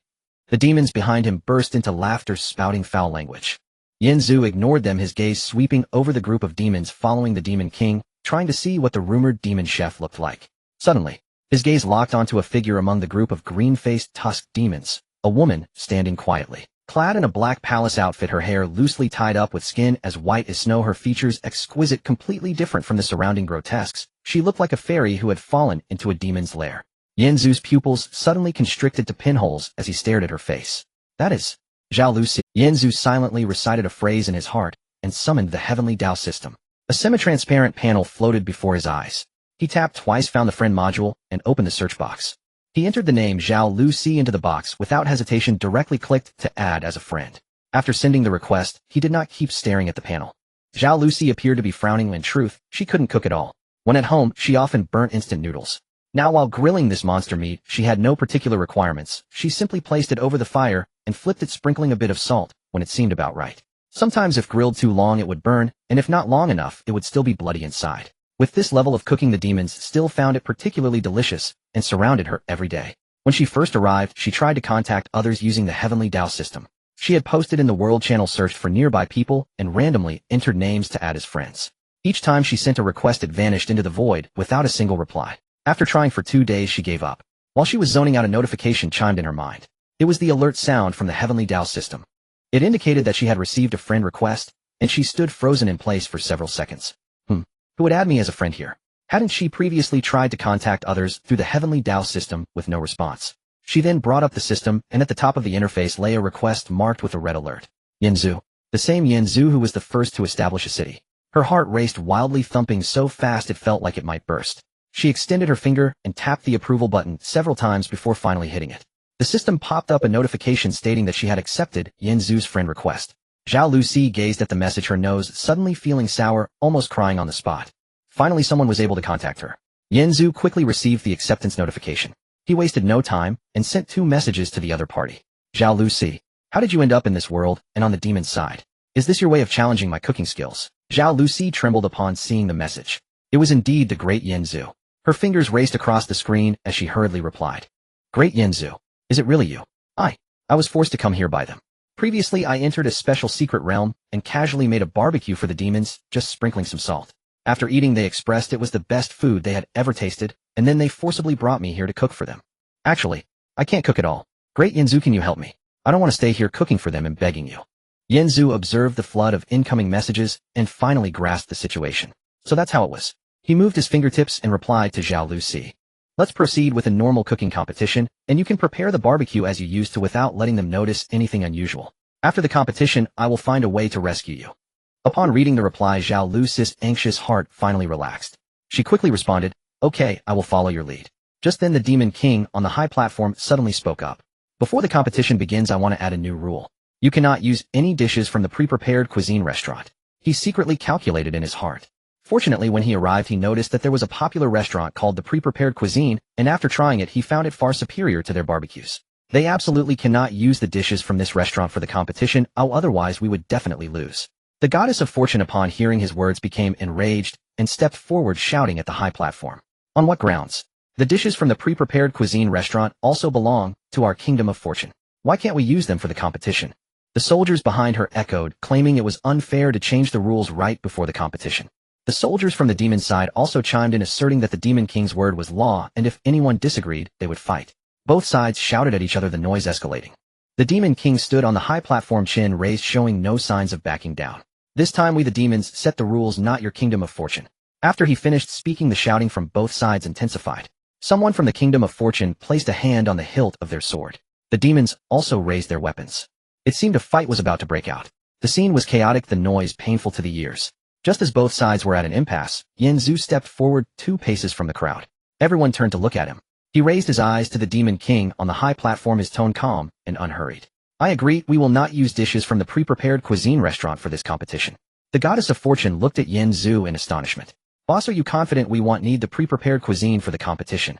The demons behind him burst into laughter, spouting foul language. Yanzu ignored them, his gaze sweeping over the group of demons following the Demon King, trying to see what the rumored demon chef looked like. Suddenly, his gaze locked onto a figure among the group of green-faced tusked demons, a woman standing quietly. Clad in a black palace outfit, her hair loosely tied up with skin as white as snow, her features exquisite, completely different from the surrounding grotesques, she looked like a fairy who had fallen into a demon's lair. Yanzu's pupils suddenly constricted to pinholes as he stared at her face. That is Zhao Luci. Yanzu silently recited a phrase in his heart and summoned the heavenly Dao system. A semi-transparent panel floated before his eyes. He tapped twice, found the friend module, and opened the search box. He entered the name Zhao Luci into the box without hesitation, directly clicked to add as a friend. After sending the request, he did not keep staring at the panel. Zhao Luci appeared to be frowning. In truth, she couldn't cook at all. When at home, she often burnt instant noodles. Now, while grilling this monster meat, she had no particular requirements. She simply placed it over the fire and flipped it, sprinkling a bit of salt when it seemed about right. Sometimes if grilled too long it would burn, and if not long enough it would still be bloody inside. With this level of cooking, the demons still found it particularly delicious and surrounded her every day. When she first arrived, she tried to contact others using the heavenly Dao system. She had posted in the world channel, searched for nearby people, and randomly entered names to add as friends. Each time she sent a request, it vanished into the void without a single reply. After trying for 2 days, she gave up. While she was zoning out, a notification chimed in her mind. It was the alert sound from the heavenly Dao system. It indicated that she had received a friend request, and she stood frozen in place for several seconds. Who would add me as a friend here? Hadn't she previously tried to contact others through the heavenly Dao system with no response? She then brought up the system, and at the top of the interface lay a request marked with a red alert. Yanzu. The same Yanzu who was the first to establish a city. Her heart raced wildly, thumping so fast it felt like it might burst. She extended her finger and tapped the approval button several times before finally hitting it. The system popped up a notification stating that she had accepted Yanzu's friend request. Zhao Luci gazed at the message, her nose suddenly feeling sour, almost crying on the spot. Finally, someone was able to contact her. Yanzu quickly received the acceptance notification. He wasted no time and sent 2 messages to the other party. Zhao Luci, how did you end up in this world and on the demon's side? Is this your way of challenging my cooking skills? Zhao Luci trembled upon seeing the message. It was indeed the great Yanzu. Her fingers raced across the screen as she hurriedly replied. Great Yanzu, is it really you? I was forced to come here by them. Previously, I entered a special secret realm and casually made a barbecue for the demons, just sprinkling some salt. After eating, they expressed it was the best food they had ever tasted, and then they forcibly brought me here to cook for them. Actually, I can't cook at all. Great Yanzu, can you help me? I don't want to stay here cooking for them and begging you. Yanzu observed the flood of incoming messages and finally grasped the situation. So that's how it was. He moved his fingertips and replied to Zhao Luci. Let's proceed with a normal cooking competition, and you can prepare the barbecue as you used to without letting them notice anything unusual. After the competition, I will find a way to rescue you. Upon reading the reply, Zhao Luci's anxious heart finally relaxed. She quickly responded, okay, I will follow your lead. Just then the Demon King on the high platform suddenly spoke up. Before the competition begins, I want to add a new rule. You cannot use any dishes from the pre-prepared cuisine restaurant. He secretly calculated in his heart. Fortunately, when he arrived, he noticed that there was a popular restaurant called the Pre-Prepared Cuisine, and after trying it, he found it far superior to their barbecues. They absolutely cannot use the dishes from this restaurant for the competition, otherwise we would definitely lose. The goddess of fortune, upon hearing his words, became enraged and stepped forward, shouting at the high platform. On what grounds? The dishes from the Pre-Prepared Cuisine restaurant also belong to our kingdom of fortune. Why can't we use them for the competition? The soldiers behind her echoed, claiming it was unfair to change the rules right before the competition. The soldiers from the demon side also chimed in, asserting that the Demon King's word was law, and if anyone disagreed, they would fight. Both sides shouted at each other, the noise escalating. The Demon King stood on the high platform, chin raised, showing no signs of backing down. This time we the demons set the rules, not your kingdom of fortune. After he finished speaking, the shouting from both sides intensified. Someone from the kingdom of fortune placed a hand on the hilt of their sword. The demons also raised their weapons. It seemed a fight was about to break out. The scene was chaotic, the noise painful to the ears. Just as both sides were at an impasse, Yanzu stepped forward 2 paces from the crowd. Everyone turned to look at him. He raised his eyes to the demon king on the high platform, his tone calm and unhurried. I agree, we will not use dishes from the pre-prepared cuisine restaurant for this competition. The goddess of fortune looked at Yanzu in astonishment. Boss, are you confident we need the pre-prepared cuisine for the competition?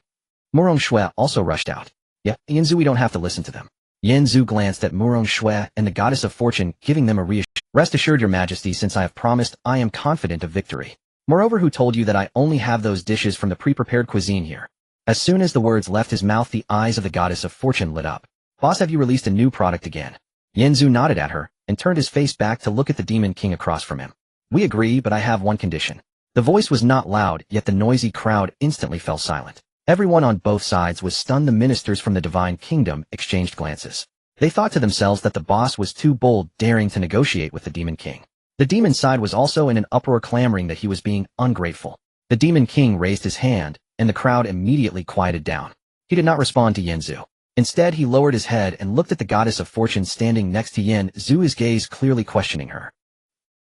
Murong Shui also rushed out. Yeah, Yanzu, we don't have to listen to them. Yanzu glanced at Murong Shui and the goddess of fortune, giving them a reassurance. Rest assured, your majesty, since I have promised, I am confident of victory. Moreover, who told you that I only have those dishes from the pre-prepared cuisine here? As soon as the words left his mouth, the eyes of the goddess of fortune lit up. Boss, have you released a new product again? Yanzu nodded at her and turned his face back to look at the demon king across from him. We agree, but I have one condition. The voice was not loud, yet the noisy crowd instantly fell silent. Everyone on both sides was stunned. The ministers from the divine kingdom exchanged glances. They thought to themselves that the boss was too bold, daring to negotiate with the demon king. The demon side was also in an uproar, clamoring that he was being ungrateful. The demon king raised his hand, and the crowd immediately quieted down. He did not respond to Yanzu. Instead, he lowered his head and looked at the goddess of fortune standing next to Yanzu, his gaze clearly questioning her.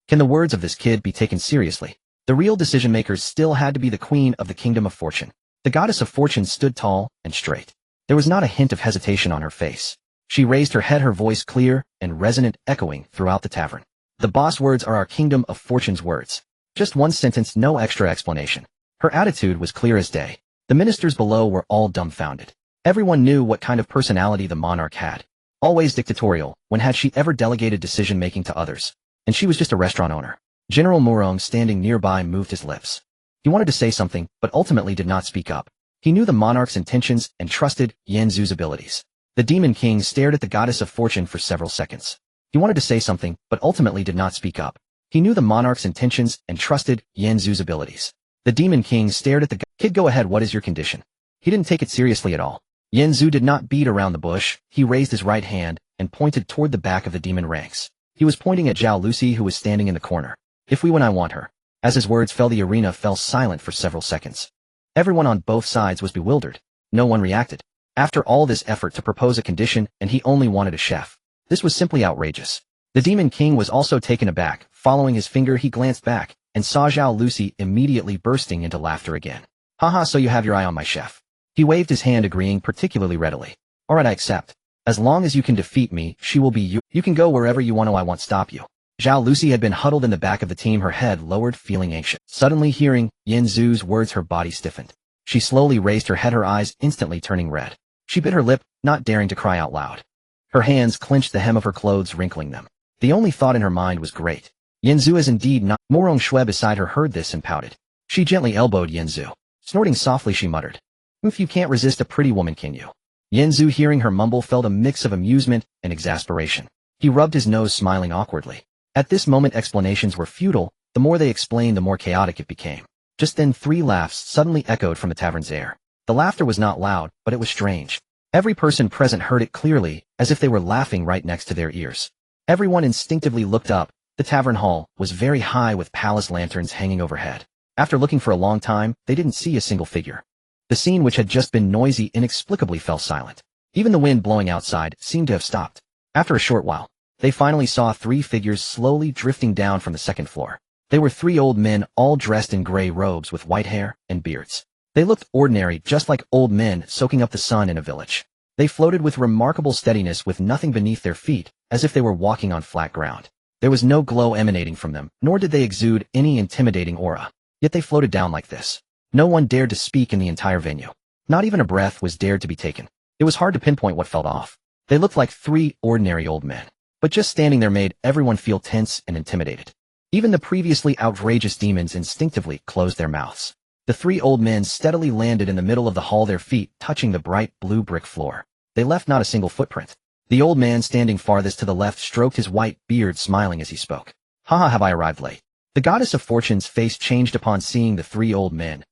Can the words of this kid be taken seriously? The real decision-makers still had to be the queen of the kingdom of fortune. The goddess of fortune stood tall and straight. There was not a hint of hesitation on her face. She raised her head, her voice clear and resonant, echoing throughout the tavern. The boss words are our kingdom of fortune's words. Just one sentence, no extra explanation. Her attitude was clear as day. The ministers below were all dumbfounded. Everyone knew what kind of personality the monarch had. Always dictatorial, when had she ever delegated decision-making to others? And she was just a restaurant owner. General Murong, standing nearby, moved his lips. He wanted to say something, but ultimately did not speak up. He knew the monarch's intentions and trusted Yanzu's abilities. The demon king stared at the goddess of fortune for several seconds. He wanted to say something, but ultimately did not speak up. He knew the monarch's intentions and trusted Yanzu's abilities. The demon king stared at the kid. Go ahead, what is your condition? He didn't take it seriously at all. Yanzu did not beat around the bush. He raised his right hand and pointed toward the back of the demon ranks. He was pointing at Zhao Lucy, who was standing in the corner. If we win, I want her. As his words fell, the arena fell silent for several seconds. Everyone on both sides was bewildered. No one reacted. After all this effort to propose a condition, and he only wanted a chef. This was simply outrageous. The demon king was also taken aback. Following his finger, he glanced back and saw Zhao Lucy immediately bursting into laughter again. Haha, so you have your eye on my chef. He waved his hand, agreeing particularly readily. Alright, I accept. As long as you can defeat me, she will be you. You can go wherever you want to, I won't stop you. Zhao Lucy had been huddled in the back of the team, her head lowered, feeling anxious. Suddenly hearing Yanzu's words, her body stiffened. She slowly raised her head, her eyes instantly turning red. She bit her lip, not daring to cry out loud. Her hands clenched the hem of her clothes, wrinkling them. The only thought in her mind was great. Yanzu is indeed not. Murong Shui beside her heard this and pouted. She gently elbowed Yanzu. Snorting softly, she muttered. If you can't resist a pretty woman, can you? Yanzu, hearing her mumble, felt a mix of amusement and exasperation. He rubbed his nose, smiling awkwardly. At this moment, explanations were futile. The more they explained, the more chaotic it became. Just then, 3 laughs suddenly echoed from the tavern's air. The laughter was not loud, but it was strange. Every person present heard it clearly, as if they were laughing right next to their ears. Everyone instinctively looked up. The tavern hall was very high, with palace lanterns hanging overhead. After looking for a long time, they didn't see a single figure. The scene, which had just been noisy, inexplicably fell silent. Even the wind blowing outside seemed to have stopped. After a short while, they finally saw 3 figures slowly drifting down from the 2nd floor. They were 3 old men, all dressed in gray robes with white hair and beards. They looked ordinary, just like old men soaking up the sun in a village. They floated with remarkable steadiness, with nothing beneath their feet, as if they were walking on flat ground. There was no glow emanating from them, nor did they exude any intimidating aura. Yet they floated down like this. No one dared to speak in the entire venue. Not even a breath was dared to be taken. It was hard to pinpoint what felt off. They looked like 3 ordinary old men. But just standing there made everyone feel tense and intimidated. Even the previously outrageous demons instinctively closed their mouths. The 3 old men steadily landed in the middle of the hall, their feet touching the bright blue brick floor. They left not a single footprint. The old man standing farthest to the left stroked his white beard, smiling as he spoke. Haha, have I arrived late? The goddess of fortune's face changed upon seeing the 3 old men,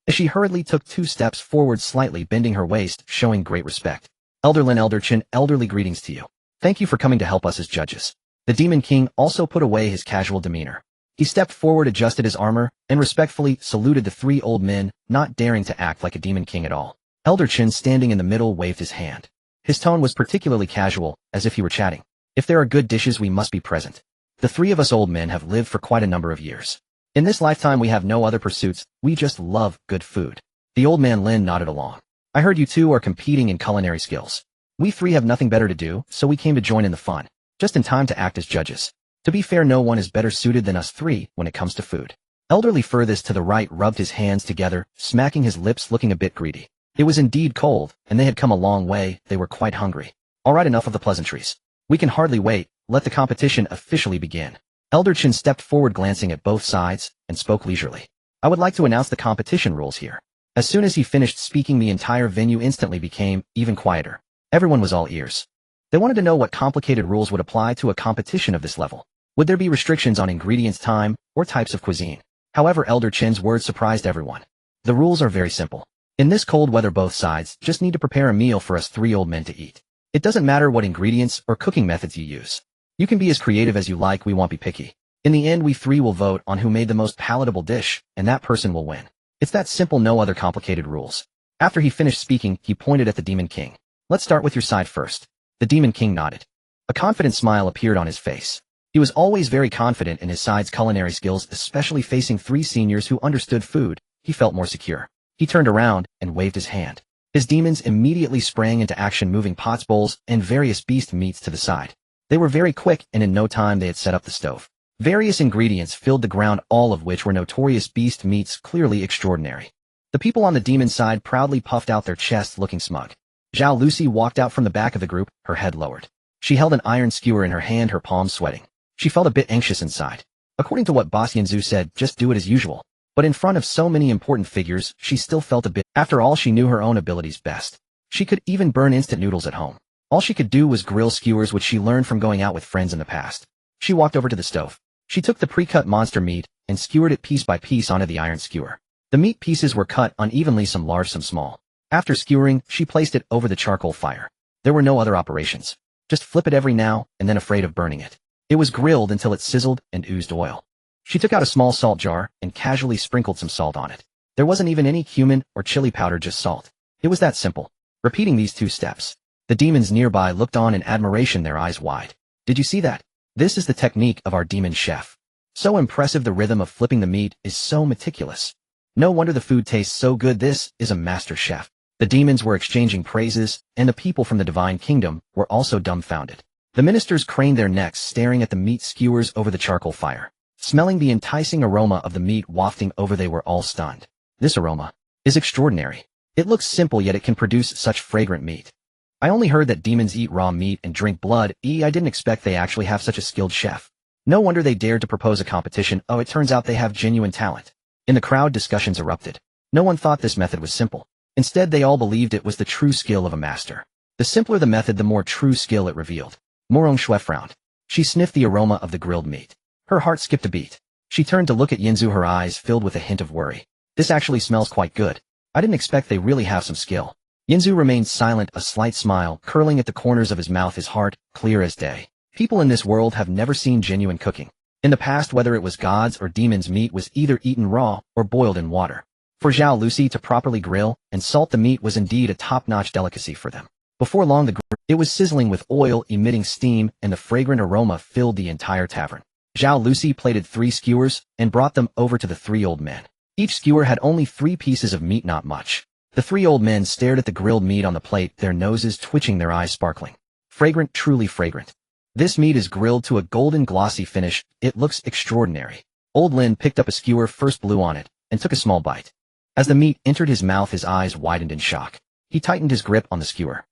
as she hurriedly took 2 steps forward, slightly bending her waist, showing great respect. Elderlin, Elderchin, elderly greetings to you. Thank you for coming to help us as judges. The Demon King also put away his casual demeanor. He stepped forward, adjusted his armor, and respectfully saluted the three old men, not daring to act like a Demon King at all. Elder Chen, standing in the middle, waved his hand. His tone was particularly casual, as if he were chatting. If there are good dishes, we must be present. The three of us old men have lived for quite a number of years. In this lifetime we have no other pursuits, we just love good food. The old man Lin nodded along. I heard you two are competing in culinary skills. We three have nothing better to do, so we came to join in the fun. Just in time to act as judges. To be fair, no one is better suited than us three when it comes to food. Elderly furthest to the right rubbed his hands together, smacking his lips, looking a bit greedy. It was indeed cold, and they had come a long way, they were quite hungry. Alright, enough of the pleasantries. We can hardly wait, let the competition officially begin. Elder Chen stepped forward, glancing at both sides, and spoke leisurely. I would like to announce the competition rules here. As soon as he finished speaking, the entire venue instantly became even quieter. Everyone was all ears. They wanted to know what complicated rules would apply to a competition of this level. Would there be restrictions on ingredients, time, or types of cuisine? However, Elder Chen's words surprised everyone. The rules are very simple. In this cold weather, both sides just need to prepare a meal for us three old men to eat. It doesn't matter what ingredients or cooking methods you use. You can be as creative as you like, we won't be picky. In the end, we three will vote on who made the most palatable dish, and that person will win. It's that simple, no other complicated rules. After he finished speaking, he pointed at the Demon King. Let's start with your side first. The Demon King nodded. A confident smile appeared on his face. He was always very confident in his side's culinary skills, especially facing three seniors who understood food. He felt more secure. He turned around and waved his hand. His demons immediately sprang into action, moving pots, bowls, and various beast meats to the side. They were very quick, and in no time they had set up the stove. Various ingredients filled the ground, all of which were notorious beast meats, clearly extraordinary. The people on the demon side proudly puffed out their chests, looking smug. Zhao Lucy walked out from the back of the group, her head lowered. She held an iron skewer in her hand, her palms sweating. She felt a bit anxious inside. According to what Boss Yanzu said, just do it as usual. But in front of so many important figures, she still felt a bit. After all, she knew her own abilities best. She could even burn instant noodles at home. All she could do was grill skewers, which she learned from going out with friends in the past. She walked over to the stove. She took the pre-cut monster meat and skewered it piece by piece onto the iron skewer. The meat pieces were cut unevenly, some large, some small. After skewering, she placed it over the charcoal fire. There were no other operations. Just flip it every now and then, afraid of burning it. It was grilled until it sizzled and oozed oil. She took out a small salt jar and casually sprinkled some salt on it. There wasn't even any cumin or chili powder, just salt. It was that simple. Repeating these two steps. The demons nearby looked on in admiration, their eyes wide. Did you see that? This is the technique of our demon chef. So impressive, the rhythm of flipping the meat is so meticulous. No wonder the food tastes so good, this is a master chef. The demons were exchanging praises, and the people from the divine kingdom were also dumbfounded. The ministers craned their necks, staring at the meat skewers over the charcoal fire. Smelling the enticing aroma of the meat wafting over, they were all stunned. This aroma is extraordinary. It looks simple, yet it can produce such fragrant meat. I only heard that demons eat raw meat and drink blood. I didn't expect they actually have such a skilled chef. No wonder they dared to propose a competition. Oh, it turns out they have genuine talent. In the crowd, discussions erupted. No one thought this method was simple. Instead, they all believed it was the true skill of a master. The simpler the method, the more true skill it revealed. Morong Shui frowned. She sniffed the aroma of the grilled meat. Her heart skipped a beat. She turned to look at Yinzu, her eyes filled with a hint of worry. This actually smells quite good. I didn't expect they really have some skill. Yinzu remained silent, a slight smile curling at the corners of his mouth, his heart clear as day. People in this world have never seen genuine cooking. In the past, whether it was gods or demons, meat was either eaten raw or boiled in water. For Zhao Lucy to properly grill and salt the meat was indeed a top-notch delicacy for them. Before long, it was sizzling with oil, emitting steam, and the fragrant aroma filled the entire tavern. Zhao Lucy plated 3 skewers and brought them over to the 3 old men. Each skewer had only 3 pieces of meat, not much. The 3 old men stared at the grilled meat on the plate, their noses twitching, their eyes sparkling. Fragrant, truly fragrant. This meat is grilled to a golden glossy finish. It looks extraordinary. Old Lin picked up a skewer, first blew on it, and took a small bite. As the meat entered his mouth, his eyes widened in shock. He tightened his grip on the skewer.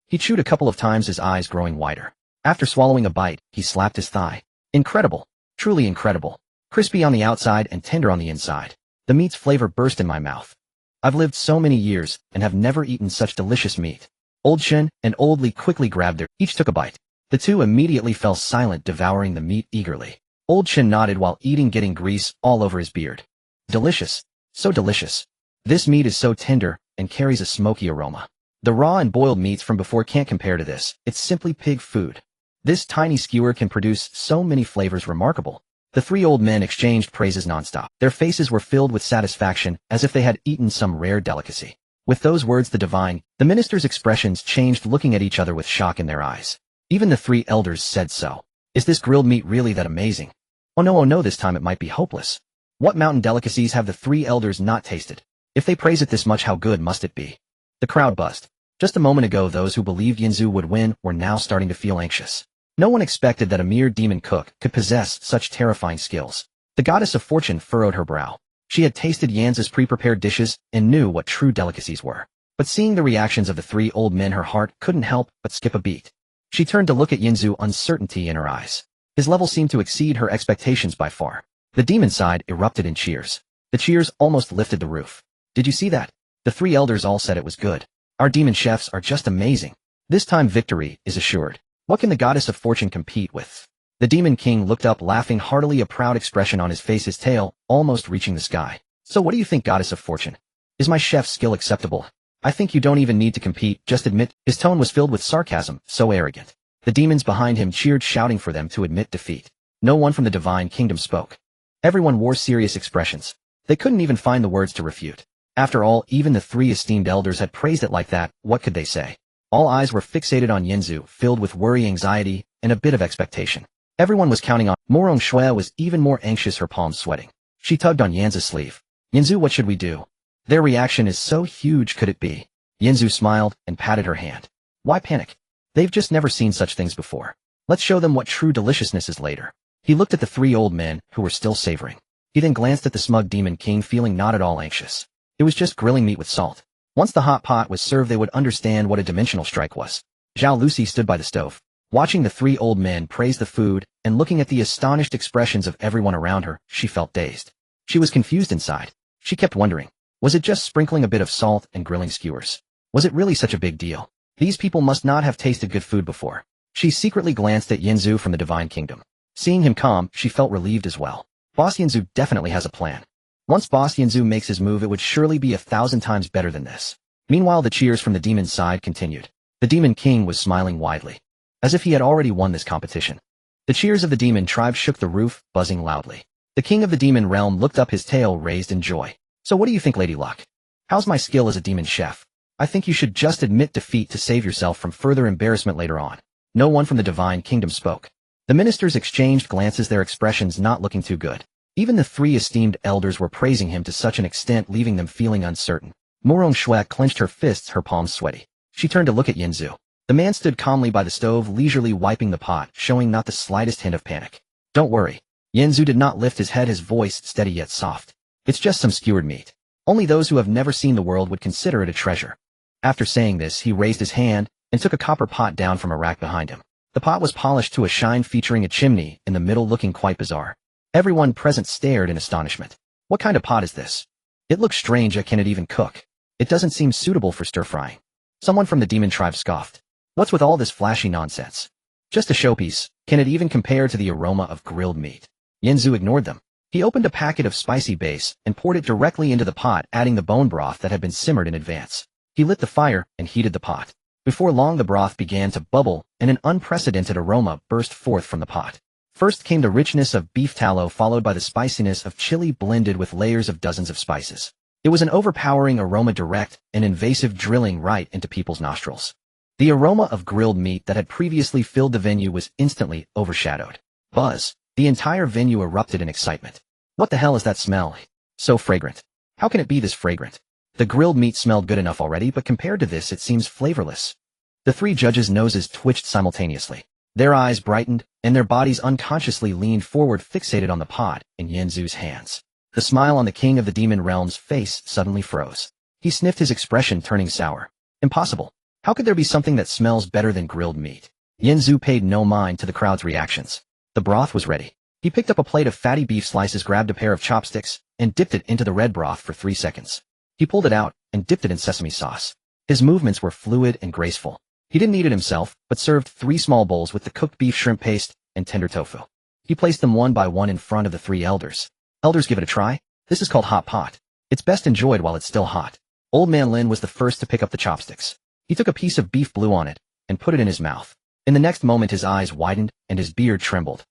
He chewed a couple of times, his eyes growing wider. After swallowing a bite, he slapped his thigh. Incredible. Truly incredible. Crispy on the outside and tender on the inside. The meat's flavor burst in my mouth. I've lived so many years and have never eaten such delicious meat. Old Chen and Old Li quickly grabbed their, each took a bite. The two immediately fell silent, devouring the meat eagerly. Old Chen nodded while eating, getting grease all over his beard. Delicious. So delicious. This meat is so tender and carries a smoky aroma. The raw and boiled meats from before can't compare to this. It's simply pig food. This tiny skewer can produce so many flavors remarkable. The three old men exchanged praises nonstop. Their faces were filled with satisfaction, as if they had eaten some rare delicacy. With those words the minister's expressions changed, looking at each other with shock in their eyes. Even the three elders said so. Is this grilled meat really that amazing? Oh no, this time it might be hopeless. What mountain delicacies have the three elders not tasted? If they praise it this much, how good must it be? The crowd buzzed. Just a moment ago, those who believed Yinzu would win were now starting to feel anxious. No one expected that a mere demon cook could possess such terrifying skills. The goddess of fortune furrowed her brow. She had tasted Yanzu's pre-prepared dishes and knew what true delicacies were. But seeing the reactions of the three old men, her heart couldn't help but skip a beat. She turned to look at Yinzu, uncertainty in her eyes. His level seemed to exceed her expectations by far. The demon side erupted in cheers. The cheers almost lifted the roof. Did you see that? The three elders all said it was good. Our demon chefs are just amazing. This time victory is assured. What can the goddess of fortune compete with? The demon king looked up, laughing heartily, a proud expression on his face, his tail almost reaching the sky. So what do you think, goddess of fortune? Is my chef's skill acceptable? I think you don't even need to compete, just admit. His tone was filled with sarcasm, so arrogant. The demons behind him cheered, shouting for them to admit defeat. No one from the divine kingdom spoke. Everyone wore serious expressions. They couldn't even find the words to refute. After all, even the three esteemed elders had praised it like that. What could they say? All eyes were fixated on Yinzu, filled with worry, anxiety, and a bit of expectation. Everyone was counting on. Morong Shui was even more anxious, her palms sweating. She tugged on Yanzu's sleeve. Yinzu, what should we do? Their reaction is so huge, could it be? Yinzu smiled and patted her hand. Why panic? They've just never seen such things before. Let's show them what true deliciousness is later. He looked at the three old men, who were still savoring. He then glanced at the smug demon king, feeling not at all anxious. It was just grilling meat with salt. Once the hot pot was served, they would understand what a dimensional strike was. Zhao Lucy stood by the stove, watching the three old men praise the food, and looking at the astonished expressions of everyone around her, she felt dazed. She was confused inside. She kept wondering, was it just sprinkling a bit of salt and grilling skewers? Was it really such a big deal? These people must not have tasted good food before. She secretly glanced at Yinzu from the divine kingdom. Seeing him calm, she felt relieved as well. Boss Yinzu definitely has a plan. Once Boss Yinzu makes his move, it would surely be 1,000 times better than this. Meanwhile, the cheers from the demon side continued. The demon king was smiling widely, as if he had already won this competition. The cheers of the demon tribe shook the roof, buzzing loudly. The king of the demon realm looked up, his tail raised in joy. So what do you think, Lady Luck? How's my skill as a demon chef? I think you should just admit defeat to save yourself from further embarrassment later on. No one from the divine kingdom spoke. The ministers exchanged glances, their expressions not looking too good. Even the three esteemed elders were praising him to such an extent, leaving them feeling uncertain. Morong Shui clenched her fists, her palms sweaty. She turned to look at Yinzu. The man stood calmly by the stove, leisurely wiping the pot, showing not the slightest hint of panic. Don't worry. Yinzu did not lift his head, his voice steady yet soft. It's just some skewered meat. Only those who have never seen the world would consider it a treasure. After saying this, he raised his hand and took a copper pot down from a rack behind him. The pot was polished to a shine, featuring a chimney in the middle, looking quite bizarre. Everyone present stared in astonishment. What kind of pot is this? It looks strange. Can it even cook? It doesn't seem suitable for stir-frying. Someone from the demon tribe scoffed. What's with all this flashy nonsense? Just a showpiece. Can it even compare to the aroma of grilled meat? Yinzu ignored them. He opened a packet of spicy base and poured it directly into the pot, adding the bone broth that had been simmered in advance. He lit the fire and heated the pot. Before long, the broth began to bubble, and an unprecedented aroma burst forth from the pot. First came the richness of beef tallow, followed by the spiciness of chili blended with layers of dozens of spices. It was an overpowering aroma, direct and invasive, drilling right into people's nostrils. The aroma of grilled meat that had previously filled the venue was instantly overshadowed. Buzz. The entire venue erupted in excitement. What the hell is that smell? So fragrant. How can it be this fragrant? The grilled meat smelled good enough already, but compared to this, it seems flavorless. The three judges' noses twitched simultaneously. Their eyes brightened, and their bodies unconsciously leaned forward, fixated on the pot in Yinzu's hands. The smile on the king of the demon realm's face suddenly froze. He sniffed, his expression turning sour. Impossible. How could there be something that smells better than grilled meat? Yinzu paid no mind to the crowd's reactions. The broth was ready. He picked up a plate of fatty beef slices, grabbed a pair of chopsticks, and dipped it into the red broth for 3 seconds. He pulled it out and dipped it in sesame sauce. His movements were fluid and graceful. He didn't eat it himself, but served 3 small bowls with the cooked beef, shrimp paste, and tender tofu. He placed them one by one in front of the 3 elders. Elders, give it a try. This is called hot pot. It's best enjoyed while it's still hot. Old Man Lin was the first to pick up the chopsticks. He took a piece of beef, blew on it, and put it in his mouth. In the next moment his eyes widened and his beard trembled.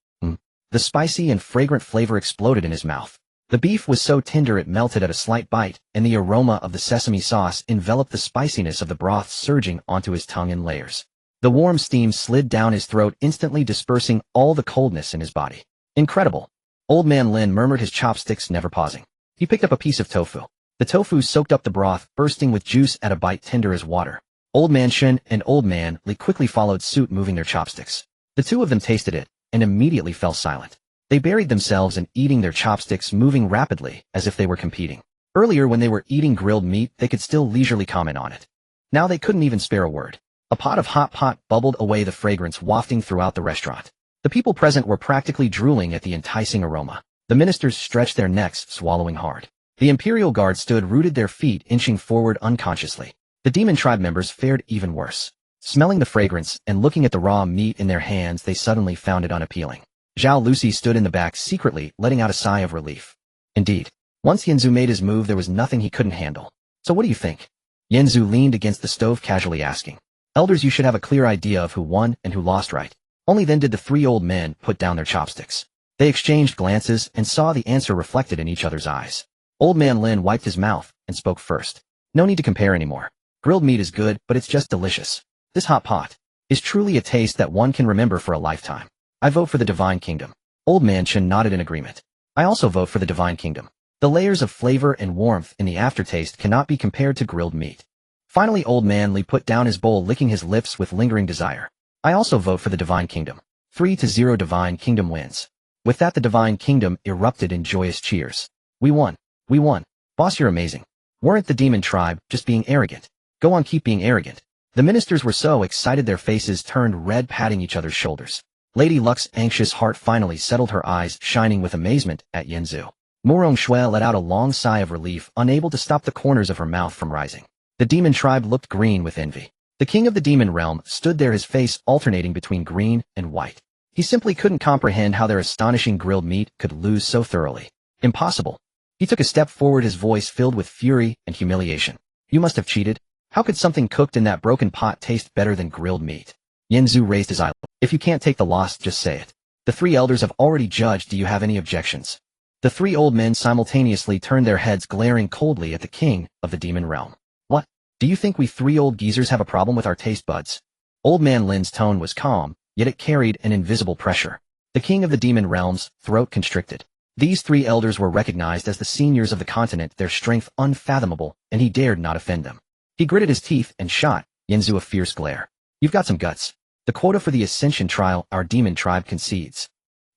The spicy and fragrant flavor exploded in his mouth. The beef was so tender it melted at a slight bite, and the aroma of the sesame sauce enveloped the spiciness of the broth surging onto his tongue in layers. The warm steam slid down his throat, instantly dispersing all the coldness in his body. Incredible. Old Man Lin murmured, his chopsticks never pausing. He picked up a piece of tofu. The tofu soaked up the broth, bursting with juice at a bite tender as water. Old Man Shen and Old Man Li quickly followed suit, moving their chopsticks. The two of them tasted it, and immediately fell silent. They buried themselves in eating their chopsticks, moving rapidly, as if they were competing. Earlier when they were eating grilled meat, they could still leisurely comment on it. Now they couldn't even spare a word. A pot of hot pot bubbled away, the fragrance wafting throughout the restaurant. The people present were practically drooling at the enticing aroma. The ministers stretched their necks, swallowing hard. The Imperial Guard stood rooted, their feet inching forward unconsciously. The demon tribe members fared even worse. Smelling the fragrance and looking at the raw meat in their hands, they suddenly found it unappealing. Zhao Lucy stood in the back, secretly letting out a sigh of relief. Indeed, once Yanzu made his move, there was nothing he couldn't handle. So what do you think? Yanzu leaned against the stove, casually asking. Elders, you should have a clear idea of who won and who lost, right? Only then did the three old men put down their chopsticks. They exchanged glances and saw the answer reflected in each other's eyes. Old Man Lin wiped his mouth and spoke first. No need to compare anymore. Grilled meat is good, but it's just delicious. This hot pot is truly a taste that one can remember for a lifetime. I vote for the Divine Kingdom. Old Man Chen nodded in agreement. I also vote for the Divine Kingdom. The layers of flavor and warmth in the aftertaste cannot be compared to grilled meat. Finally, Old Man Li put down his bowl, licking his lips with lingering desire. I also vote for the Divine Kingdom. 3-0 Divine Kingdom wins. With that, the Divine Kingdom erupted in joyous cheers. We won. We won. Boss, you're amazing. Weren't the demon tribe just being arrogant? Go on, keep being arrogant. The ministers were so excited their faces turned red, patting each other's shoulders. Lady Luck's anxious heart finally settled, her eyes shining with amazement at Yanzu. Morong Shui let out a long sigh of relief, unable to stop the corners of her mouth from rising. The demon tribe looked green with envy. The king of the demon realm stood there, his face alternating between green and white. He simply couldn't comprehend how their astonishing grilled meat could lose so thoroughly. Impossible. He took a step forward, his voice filled with fury and humiliation. You must have cheated. How could something cooked in that broken pot taste better than grilled meat? Yanzu raised his eyebrows. If you can't take the loss, just say it. The three elders have already judged. Do you have any objections? The three old men simultaneously turned their heads, glaring coldly at the king of the demon realm. What? Do you think we three old geezers have a problem with our taste buds? Old Man Lin's tone was calm, yet it carried an invisible pressure. The king of the demon realm's throat constricted. These three elders were recognized as the seniors of the continent, their strength unfathomable, and he dared not offend them. He gritted his teeth and shot Yanzu a fierce glare. You've got some guts. The quota for the Ascension trial, our demon tribe concedes.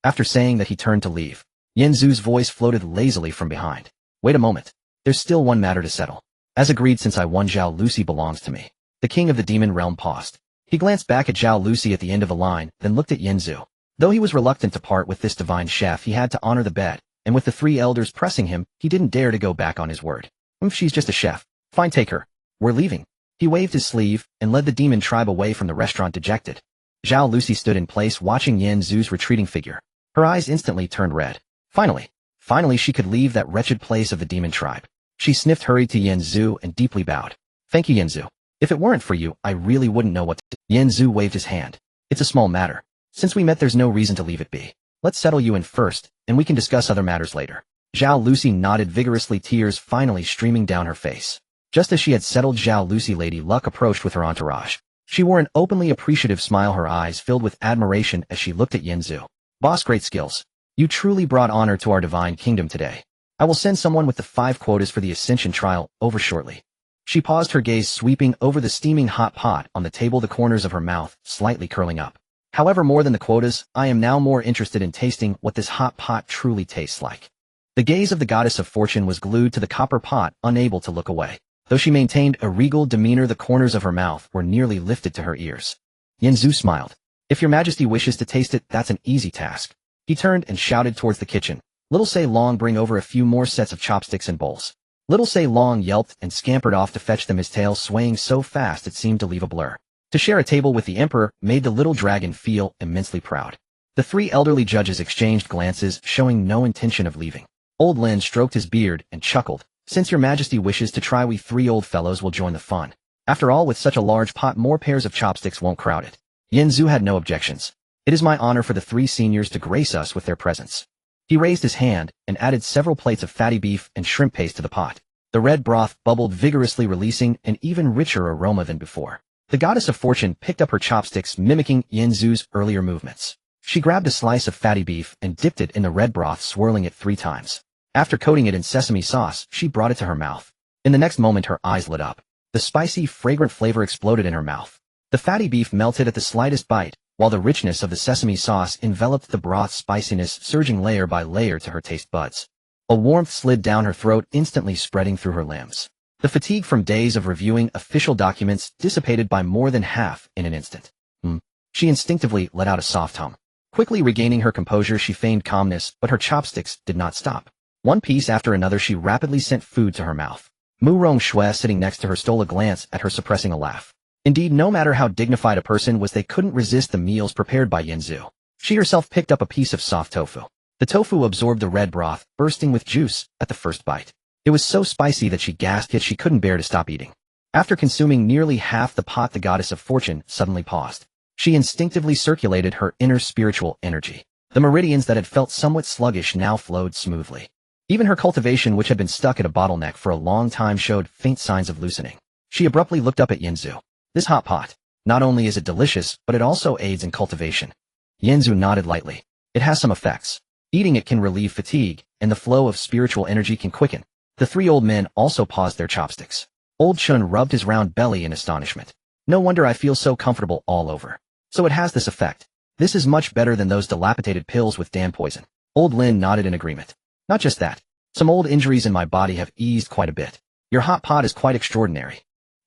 After saying that, he turned to leave. Yanzu's voice floated lazily from behind. Wait a moment. There's still one matter to settle. As agreed, since I won, Zhao Lucy belongs to me. The king of the demon realm paused. He glanced back at Zhao Lucy at the end of the line, then looked at Yanzu. Though he was reluctant to part with this divine chef, he had to honor the bet, and with the three elders pressing him, he didn't dare to go back on his word. She's just a chef. Fine, take her. We're leaving. He waved his sleeve and led the demon tribe away from the restaurant, dejected. Zhao Lucy stood in place, watching Yanzu's retreating figure. Her eyes instantly turned red. Finally she could leave that wretched place of the demon tribe. She sniffed, hurried to Yanzu, and deeply bowed. Thank you, Yanzu. If it weren't for you, I really wouldn't know what to do. Yanzu waved his hand. It's a small matter. Since we met, there's no reason to leave it be. Let's settle you in first, and we can discuss other matters later. Zhao Lucy nodded vigorously, tears finally streaming down her face. Just as she had settled Zhao Lucy, Lady Luck approached with her entourage. She wore an openly appreciative smile, her eyes filled with admiration as she looked at Yanzu. Boss, great skills. You truly brought honor to our divine kingdom today. I will send someone with the 5 quotas for the Ascension trial over shortly. She paused, her gaze sweeping over the steaming hot pot on the table, the corners of her mouth slightly curling up. However, more than the quotas, I am now more interested in tasting what this hot pot truly tastes like. The gaze of the goddess of fortune was glued to the copper pot, unable to look away. Though she maintained a regal demeanor, the corners of her mouth were nearly lifted to her ears. Yanzu smiled. If your majesty wishes to taste it, that's an easy task. He turned and shouted towards the kitchen. Little Say Long, bring over a few more sets of chopsticks and bowls. Little Say Long yelped and scampered off to fetch them, his tail swaying so fast it seemed to leave a blur. To share a table with the emperor made the little dragon feel immensely proud. The 3 elderly judges exchanged glances, showing no intention of leaving. Old Lin stroked his beard and chuckled. Since your majesty wishes to try, we 3 old fellows will join the fun. After all, with such a large pot, more pairs of chopsticks won't crowd it. Yanzu had no objections. It is my honor for the 3 seniors to grace us with their presence. He raised his hand and added several plates of fatty beef and shrimp paste to the pot. The red broth bubbled vigorously, releasing an even richer aroma than before. The goddess of fortune picked up her chopsticks, mimicking Yanzu's earlier movements. She grabbed a slice of fatty beef and dipped it in the red broth, swirling it 3 times. After coating it in sesame sauce, she brought it to her mouth. In the next moment, her eyes lit up. The spicy, fragrant flavor exploded in her mouth. The fatty beef melted at the slightest bite, while the richness of the sesame sauce enveloped the broth's spiciness, surging layer by layer to her taste buds. A warmth slid down her throat, instantly spreading through her limbs. The fatigue from days of reviewing official documents dissipated by more than half in an instant. She instinctively let out a soft hum. Quickly regaining her composure, she feigned calmness, but her chopsticks did not stop. One piece after another, she rapidly sent food to her mouth. Mu Rongshui, sitting next to her, stole a glance at her, suppressing a laugh. Indeed, no matter how dignified a person was, they couldn't resist the meals prepared by Yanzu. She herself picked up a piece of soft tofu. The tofu absorbed the red broth, bursting with juice at the first bite. It was so spicy that she gasped, yet she couldn't bear to stop eating. After consuming nearly half the pot, the goddess of fortune suddenly paused. She instinctively circulated her inner spiritual energy. The meridians that had felt somewhat sluggish now flowed smoothly. Even her cultivation, which had been stuck at a bottleneck for a long time, showed faint signs of loosening. She abruptly looked up at Yanzu. This hot pot, not only is it delicious, but it also aids in cultivation. Yanzu nodded lightly. It has some effects. Eating it can relieve fatigue, and the flow of spiritual energy can quicken. The 3 old men also paused their chopsticks. Old Chun rubbed his round belly in astonishment. No wonder I feel so comfortable all over. So it has this effect. This is much better than those dilapidated pills with damn poison. Old Lin nodded in agreement. Not just that. Some old injuries in my body have eased quite a bit. Your hot pot is quite extraordinary.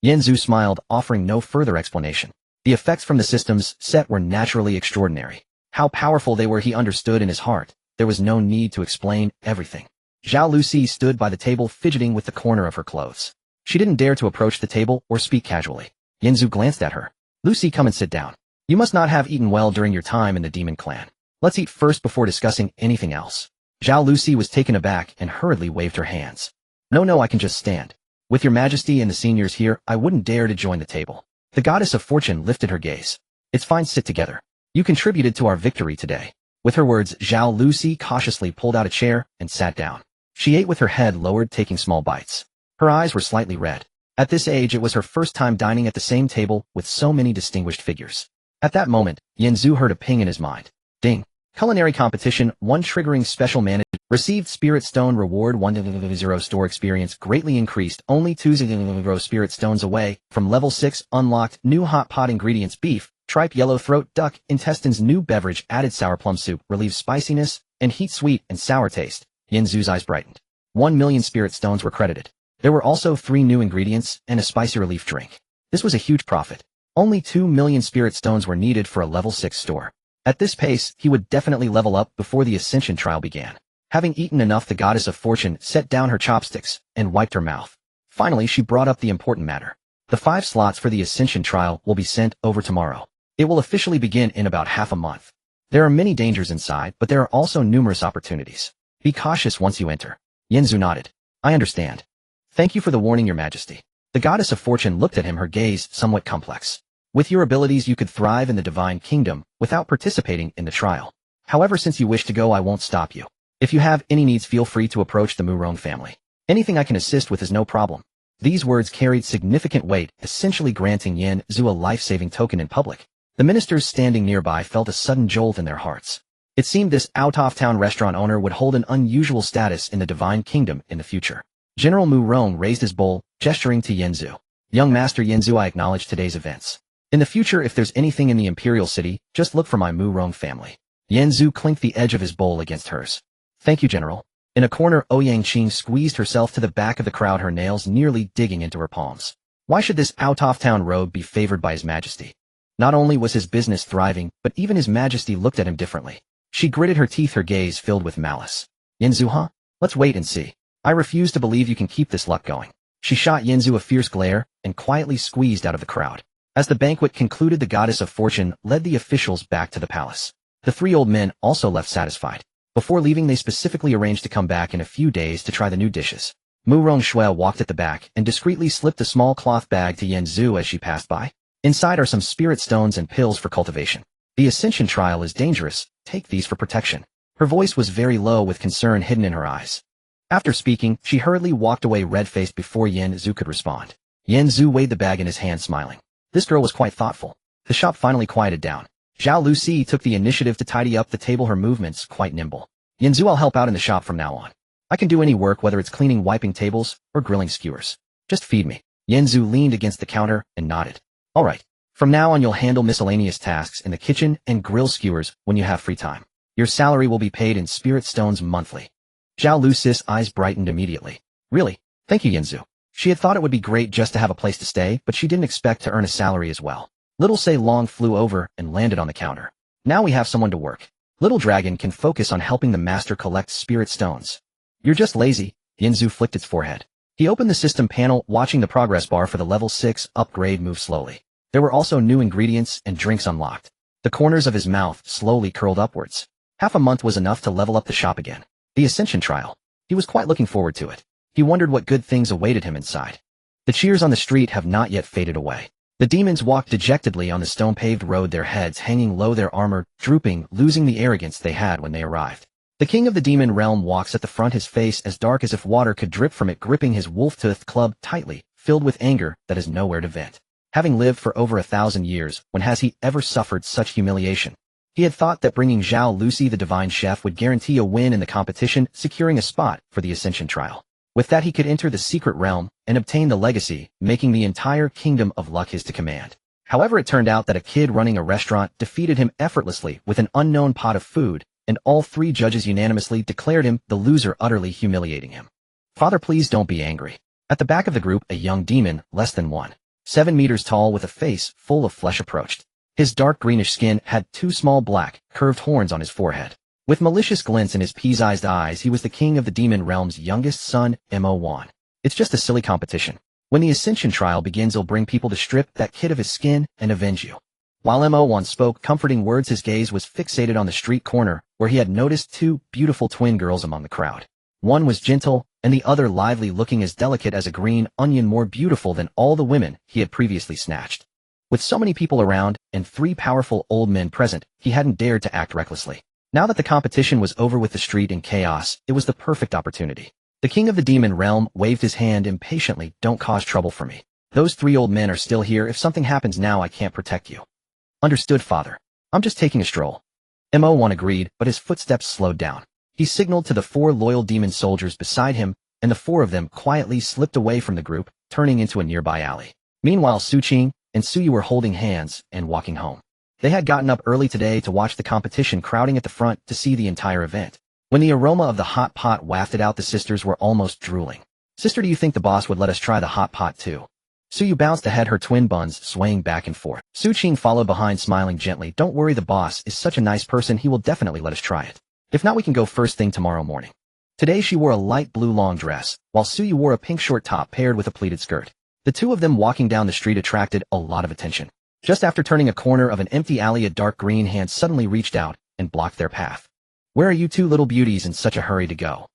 Yanzu smiled, offering no further explanation. The effects from the systems set were naturally extraordinary. How powerful they were he understood in his heart. There was no need to explain everything. Zhao Lucy stood by the table, fidgeting with the corner of her clothes. She didn't dare to approach the table or speak casually. Yanzu glanced at her. Lucy, come and sit down. You must not have eaten well during your time in the demon clan. Let's eat first before discussing anything else. Zhao Lucy was taken aback and hurriedly waved her hands. No, I can just stand. With your majesty and the seniors here, I wouldn't dare to join the table. The goddess of fortune lifted her gaze. It's fine, sit together. You contributed to our victory today. With her words, Zhao Lucy cautiously pulled out a chair and sat down. She ate with her head lowered, taking small bites. Her eyes were slightly red. At this age, it was her first time dining at the same table with so many distinguished figures. At that moment, Yanzu heard a ping in his mind. Ding. Culinary competition, 1 triggering special managed. Received Spirit Stone reward 100 store experience greatly increased, only 2 Spirit Stones away from level 6 unlocked. New hot pot ingredients: beef, tripe, yellow throat duck intestines. New beverage added sour plum soup, relieves spiciness and heat, sweet and sour taste. Yanzu's eyes brightened. 1 million Spirit Stones were credited. There were also 3 new ingredients and a spicy relief drink. This was a huge profit. Only 2 million Spirit Stones were needed for a level 6 store. At this pace, he would definitely level up before the Ascension trial began. Having eaten enough, the goddess of fortune set down her chopsticks and wiped her mouth. Finally, she brought up the important matter. The 5 slots for the Ascension trial will be sent over tomorrow. It will officially begin in about half a month. There are many dangers inside, but there are also numerous opportunities. Be cautious once you enter. Yanzu nodded. I understand. Thank you for the warning, your majesty. The goddess of fortune looked at him, her gaze somewhat complex. With your abilities, you could thrive in the divine kingdom without participating in the trial. However, since you wish to go, I won't stop you. If you have any needs, feel free to approach the Murong family. Anything I can assist with is no problem. These words carried significant weight, essentially granting Yanzu a life-saving token in public. The ministers standing nearby felt a sudden jolt in their hearts. It seemed this out-of-town restaurant owner would hold an unusual status in the divine kingdom in the future. General Murong raised his bowl, gesturing to Yanzu. Young Master Yanzu, I acknowledge today's events. In the future, if there's anything in the Imperial City, just look for my Murong family. Yanzu clinked the edge of his bowl against hers. Thank you, General. In a corner, Ouyang Qing squeezed herself to the back of the crowd, her nails nearly digging into her palms. Why should this out-of-town rogue be favored by His Majesty? Not only was his business thriving, but even His Majesty looked at him differently. She gritted her teeth, her gaze filled with malice. Yanzu, huh? Let's wait and see. I refuse to believe you can keep this luck going. She shot Yanzu a fierce glare and quietly squeezed out of the crowd. As the banquet concluded, the goddess of fortune led the officials back to the palace. The 3 old men also left satisfied. Before leaving, they specifically arranged to come back in a few days to try the new dishes. Mu Rongshui walked at the back and discreetly slipped a small cloth bag to Yanzu as she passed by. Inside are some spirit stones and pills for cultivation. The Ascension trial is dangerous. Take these for protection. Her voice was very low with concern hidden in her eyes. After speaking, she hurriedly walked away red-faced before Yen Zhu could respond. Yen Zhu weighed the bag in his hand smiling. This girl was quite thoughtful. The shop finally quieted down. Zhao Lucy took the initiative to tidy up the table, her movements quite nimble. Yen Zhu, I'll help out in the shop from now on. I can do any work, whether it's cleaning wiping tables or grilling skewers. Just feed me. Yen Zhu leaned against the counter and nodded. All right. From now on you'll handle miscellaneous tasks in the kitchen and grill skewers when you have free time. Your salary will be paid in spirit stones monthly. Zhao Lucy's eyes brightened immediately. Really? Thank you, Yen Zhu. She had thought it would be great just to have a place to stay, but she didn't expect to earn a salary as well. Little Say Long flew over and landed on the counter. Now we have someone to work. Little Dragon can focus on helping the master collect spirit stones. You're just lazy. Yen Zhu flicked its forehead. He opened the system panel, watching the progress bar for the level 6 upgrade move slowly. There were also new ingredients and drinks unlocked. The corners of his mouth slowly curled upwards. Half a month was enough to level up the shop again. The Ascension trial. He was quite looking forward to it. He wondered what good things awaited him inside. The cheers on the street have not yet faded away. The demons walked dejectedly on the stone-paved road, their heads hanging low, their armor drooping, losing the arrogance they had when they arrived. The king of the demon realm walks at the front, his face as dark as if water could drip from it, gripping his wolf-toothed club tightly, filled with anger that is nowhere to vent. Having lived for over 1,000 years, when has he ever suffered such humiliation? He had thought that bringing Zhao Lucy, the divine chef, would guarantee a win in the competition, securing a spot for the Ascension trial. With that he could enter the secret realm and obtain the legacy, making the entire kingdom of luck his to command. However, it turned out that a kid running a restaurant defeated him effortlessly with an unknown pot of food, and all 3 judges unanimously declared him the loser, utterly humiliating him. Father, please don't be angry. At the back of the group, a young demon, less than 1.7 meters tall with a face full of flesh approached. His dark greenish skin had 2 small black, curved horns on his forehead. With malicious glints in his pea-sized eyes, he was the king of the demon realm's youngest son, Mo1. It's just a silly competition. When the Ascension trial begins, he'll bring people to strip that kid of his skin and avenge you. While Mo1 spoke comforting words, his gaze was fixated on the street corner, where he had noticed 2 beautiful twin girls among the crowd. One was gentle, and the other lively, looking as delicate as a green onion, more beautiful than all the women he had previously snatched. With so many people around, and 3 powerful old men present, he hadn't dared to act recklessly. Now that the competition was over with the street in chaos, it was the perfect opportunity. The king of the demon realm waved his hand impatiently. Don't cause trouble for me. Those 3 old men are still here. If something happens now, I can't protect you. Understood, father. I'm just taking a stroll. Mo1 agreed, but his footsteps slowed down. He signaled to the 4 loyal demon soldiers beside him, and the 4 of them quietly slipped away from the group, turning into a nearby alley. Meanwhile, Suqing and Suyu were holding hands and walking home. They had gotten up early today to watch the competition, crowding at the front to see the entire event. When the aroma of the hot pot wafted out, the sisters were almost drooling. Sister, do you think the boss would let us try the hot pot too? Suyu bounced ahead, her twin buns swaying back and forth. Suqing followed behind, smiling gently. Don't worry, the boss is such a nice person, he will definitely let us try it. If not, we can go first thing tomorrow morning. Today she wore a light blue long dress, while Suyu wore a pink short top paired with a pleated skirt. The 2 of them walking down the street attracted a lot of attention. Just after turning a corner of an empty alley, a dark green hand suddenly reached out and blocked their path. Where are you 2 little beauties in such a hurry to go?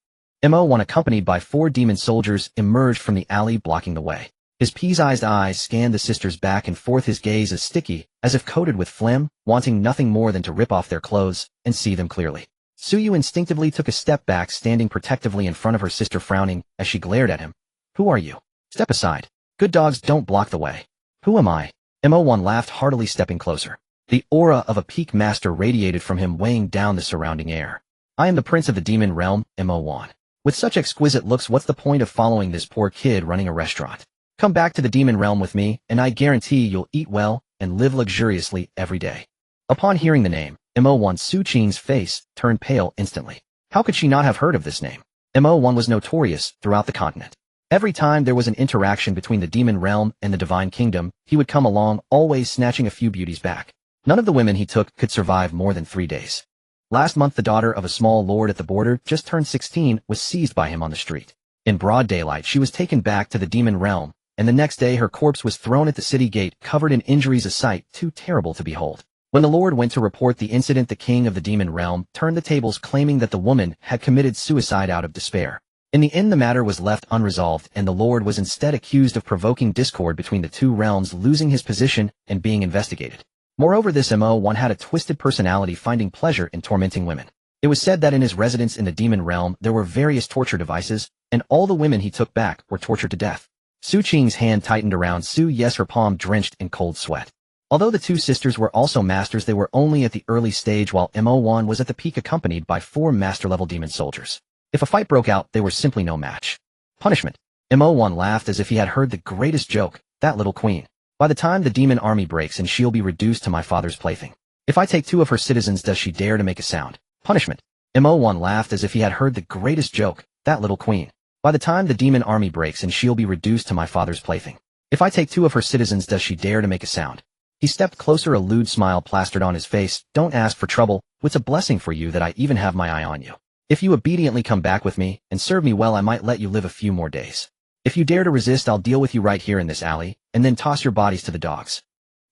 Mo1, accompanied by 4 demon soldiers, emerged from the alley, blocking the way. His pea-sized eyes scanned the sisters back and forth, his gaze as sticky, as if coated with phlegm, wanting nothing more than to rip off their clothes and see them clearly. Suyu instinctively took a step back, standing protectively in front of her sister, frowning as she glared at him. Who are you? Step aside. Good dogs don't block the way. Who am I? Mo1 laughed heartily, stepping closer. The aura of a peak master radiated from him, weighing down the surrounding air. I am the prince of the demon realm, Mo1. With such exquisite looks, what's the point of following this poor kid running a restaurant? Come back to the demon realm with me, and I guarantee you'll eat well and live luxuriously every day. Upon hearing the name, Mo1, Suqing's face turned pale instantly. How could she not have heard of this name? Mo1 was notorious throughout the continent. Every time there was an interaction between the demon realm and the divine kingdom, he would come along, always snatching a few beauties back. None of the women he took could survive more than 3 days. Last month, the daughter of a small lord at the border, just turned 16, was seized by him on the street. In broad daylight, she was taken back to the demon realm, and the next day her corpse was thrown at the city gate, covered in injuries, a sight too terrible to behold. When the lord went to report the incident, the king of the demon realm turned the tables, claiming that the woman had committed suicide out of despair. In the end, the matter was left unresolved, and the Lord was instead accused of provoking discord between the two realms, losing his position and being investigated. Moreover, this MO1 had a twisted personality, finding pleasure in tormenting women. It was said that in his residence in the demon realm there were various torture devices, and all the women he took back were tortured to death. Su Qing's hand tightened around Su Yes, her palm drenched in cold sweat. Although the two sisters were also masters, they were only at the early stage, while MO1 was at the peak, accompanied by 4 master-level demon soldiers. If a fight broke out, they were simply no match. Punishment. MO1 laughed as if he had heard the greatest joke, that little queen. By the time the demon army breaks in, she'll be reduced to my father's plaything. If I take 2 of her citizens, does she dare to make a sound? Punishment. MO1 laughed as if he had heard the greatest joke, that little queen. By the time the demon army breaks in, she'll be reduced to my father's plaything. If I take 2 of her citizens, does she dare to make a sound? He stepped closer, a lewd smile plastered on his face. Don't ask for trouble. It's a blessing for you that I even have my eye on you. If you obediently come back with me and serve me well, I might let you live a few more days. If you dare to resist, I'll deal with you right here in this alley, and then toss your bodies to the dogs.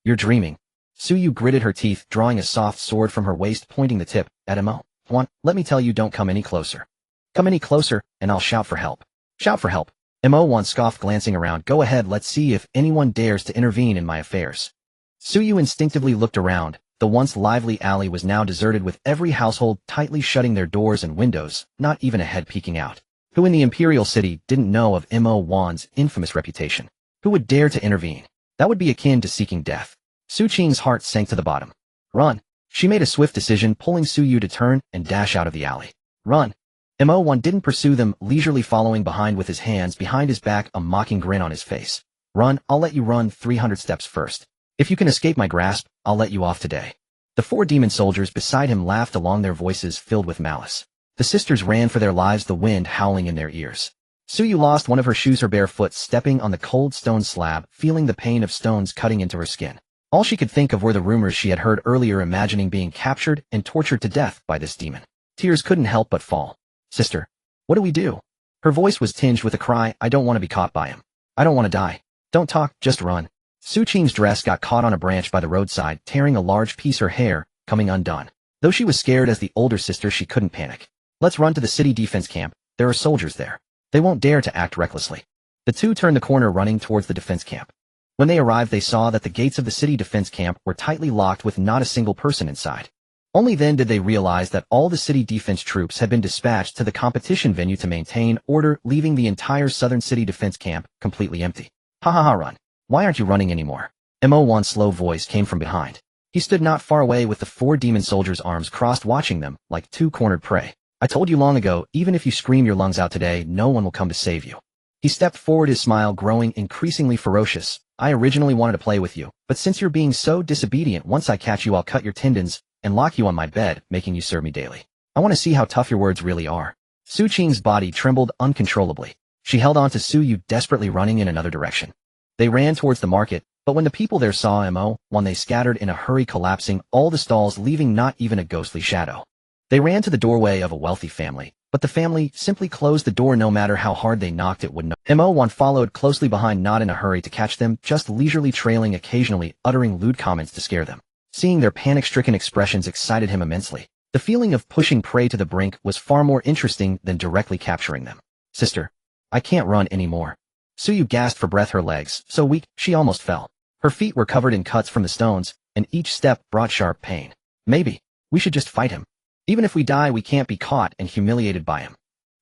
You're dreaming. Su Yu gritted her teeth, drawing a soft sword from her waist, pointing the tip at MO1. Let me tell you, don't come any closer. Come any closer, and I'll shout for help. Shout for help. MO1 scoffed, glancing around. Go ahead, let's see if anyone dares to intervene in my affairs. Su Yu instinctively looked around. The once lively alley was now deserted, with every household tightly shutting their doors and windows, not even a head peeking out. Who in the Imperial City didn't know of MO1's infamous reputation? Who would dare to intervene? That would be akin to seeking death. Su Qing's heart sank to the bottom. Run. She made a swift decision, pulling Su Yu to turn and dash out of the alley. Run. MO1 didn't pursue them, leisurely following behind with his hands behind his back, a mocking grin on his face. Run, I'll let you run 300 steps first. If you can escape my grasp, I'll let you off today. The 4 demon soldiers beside him laughed along, their voices filled with malice. The sisters ran for their lives, the wind howling in their ears. Su Yu lost one of her shoes, her bare foot stepping on the cold stone slab, feeling the pain of stones cutting into her skin. All she could think of were the rumors she had heard earlier, imagining being captured and tortured to death by this demon. Tears couldn't help but fall. Sister, what do we do? Her voice was tinged with a cry. I don't want to be caught by him. I don't want to die. Don't talk, just run. Su Qing's dress got caught on a branch by the roadside, tearing a large piece, her hair coming undone. Though she was scared as the older sister, she couldn't panic. Let's run to the city defense camp. There are soldiers there. They won't dare to act recklessly. The two turned the corner, running towards the defense camp. When they arrived, they saw that the gates of the city defense camp were tightly locked with not a single person inside. Only then did they realize that all the city defense troops had been dispatched to the competition venue to maintain order, leaving the entire southern city defense camp completely empty. Ha ha ha, run. Why aren't you running anymore? MO1's slow voice came from behind. He stood not far away with the 4 demon soldiers' arms crossed, watching them like 2 cornered prey. I told you long ago, even if you scream your lungs out today, no one will come to save you. He stepped forward, his smile growing increasingly ferocious. I originally wanted to play with you, but since you're being so disobedient, once I catch you, I'll cut your tendons and lock you on my bed, making you serve me daily. I want to see how tough your words really are. Su Qing's body trembled uncontrollably. She held on to Su Yu, desperately running in another direction. They ran towards the market, but when the people there saw MO1, they scattered in a hurry, collapsing all the stalls, leaving not even a ghostly shadow. They ran to the doorway of a wealthy family, but the family simply closed the door. No matter how hard they knocked, it wouldn't. MO1 followed closely behind, not in a hurry to catch them, just leisurely trailing, occasionally uttering lewd comments to scare them. Seeing their panic-stricken expressions excited him immensely. The feeling of pushing prey to the brink was far more interesting than directly capturing them. Sister, I can't run anymore. Su Yu gasped for breath, her legs so weak she almost fell. Her feet were covered in cuts from the stones, and each step brought sharp pain. Maybe we should just fight him. Even if we die, we can't be caught and humiliated by him.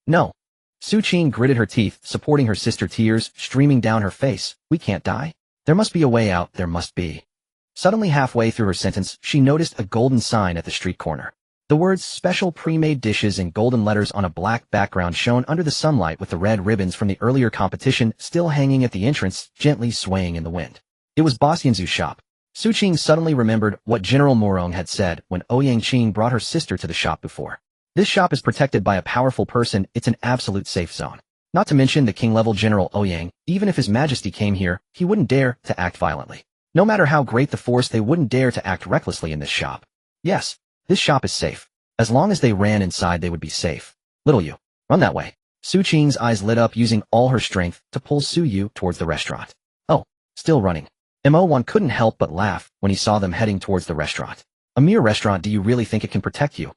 No. Su Qing gritted her teeth, supporting her sister, tears streaming down her face. We can't die? There must be a way out, there must be. Suddenly, halfway through her sentence, she noticed a golden sign at the street corner. The words "Special Pre-Made Dishes" in golden letters on a black background shone under the sunlight, with the red ribbons from the earlier competition still hanging at the entrance, gently swaying in the wind. It was Boss Yanzu's shop. Su Qing suddenly remembered what General Morong had said when Ouyang Qing brought her sister to the shop before. This shop is protected by a powerful person, it's an absolute safe zone. Not to mention the king-level General Ouyang, even if His Majesty came here, he wouldn't dare to act violently. No matter how great the force, they wouldn't dare to act recklessly in this shop. Yes, this shop is safe. As long as they ran inside, they would be safe. Little Yu, run that way. Su Qing's eyes lit up, using all her strength to pull Su Yu towards the restaurant. Oh, still running. MO1 couldn't help but laugh when he saw them heading towards the restaurant. A mere restaurant, do you really think it can protect you?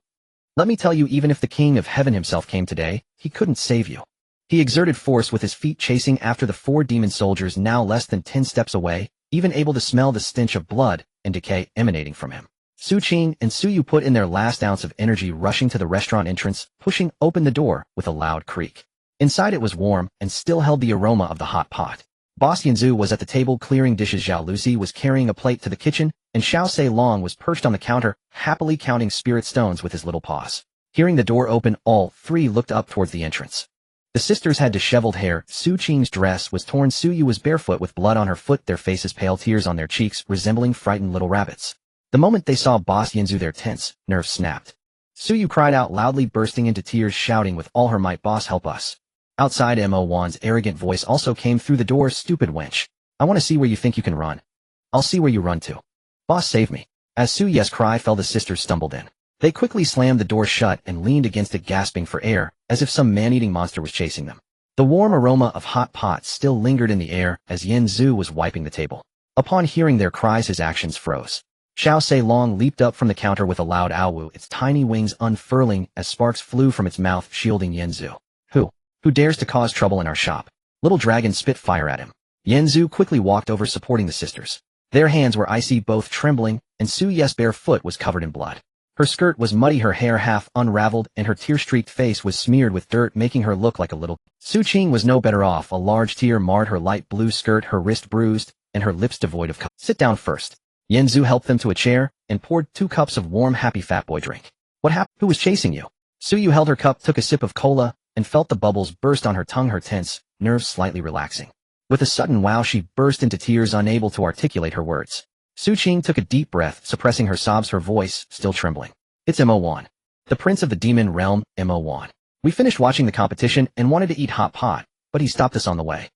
Let me tell you, even if the King of Heaven himself came today, he couldn't save you. He exerted force with his feet chasing after the 4 demon soldiers now less than 10 steps away, even able to smell the stench of blood and decay emanating from him. Su Qing and Su Yu put in their last ounce of energy rushing to the restaurant entrance, pushing open the door with a loud creak. Inside it was warm and still held the aroma of the hot pot. Boss Yanzu was at the table clearing dishes. Zhao Lucy was carrying a plate to the kitchen, and Xiao Sei Long was perched on the counter, happily counting spirit stones with his little paws. Hearing the door open, all 3 looked up towards the entrance. The sisters had disheveled hair, Su Qing's dress was torn, Su Yu was barefoot with blood on her foot, their faces pale, tears on their cheeks, resembling frightened little rabbits. The moment they saw Boss Yanzu, their tense nerves snapped. Su Yu cried out loudly, bursting into tears, shouting with all her might, "Boss, help us." Outside, Mo Wan's arrogant voice also came through the door, "Stupid wench. I want to see where you think you can run. I'll see where you run to. Boss, save me." As Su Yu's cry fell, the sisters stumbled in. They quickly slammed the door shut and leaned against it, gasping for air, as if some man-eating monster was chasing them. The warm aroma of hot pot still lingered in the air as Yen Zhu was wiping the table. Upon hearing their cries, his actions froze. Xiao Sei Long leaped up from the counter with a loud ow, its tiny wings unfurling as sparks flew from its mouth, shielding Yen Zhu. Who dares to cause trouble in our shop? Little Dragon spit fire at him. Yen Zhu quickly walked over, supporting the sisters. Their hands were icy, both trembling, and Su Yu's bare foot was covered in blood. Her skirt was muddy, her hair half unraveled, and her tear-streaked face was smeared with dirt, making her look like a little... Su Qing was no better off. A large tear marred her light blue skirt, her wrist bruised, and her lips devoid of color. "Sit down first." Yen Zhu helped them to a chair and poured 2 cups of warm, happy fat boy drink. "What happened? Who was chasing you?" Su Yu held her cup, took a sip of cola, and felt the bubbles burst on her tongue, her tense nerves slightly relaxing. With a sudden wow, she burst into tears, unable to articulate her words. Su Qing took a deep breath, suppressing her sobs, her voice still trembling. "It's Mo Wan, the prince of the demon realm, Mo Wan. We finished watching the competition and wanted to eat hot pot, but he stopped us on the way.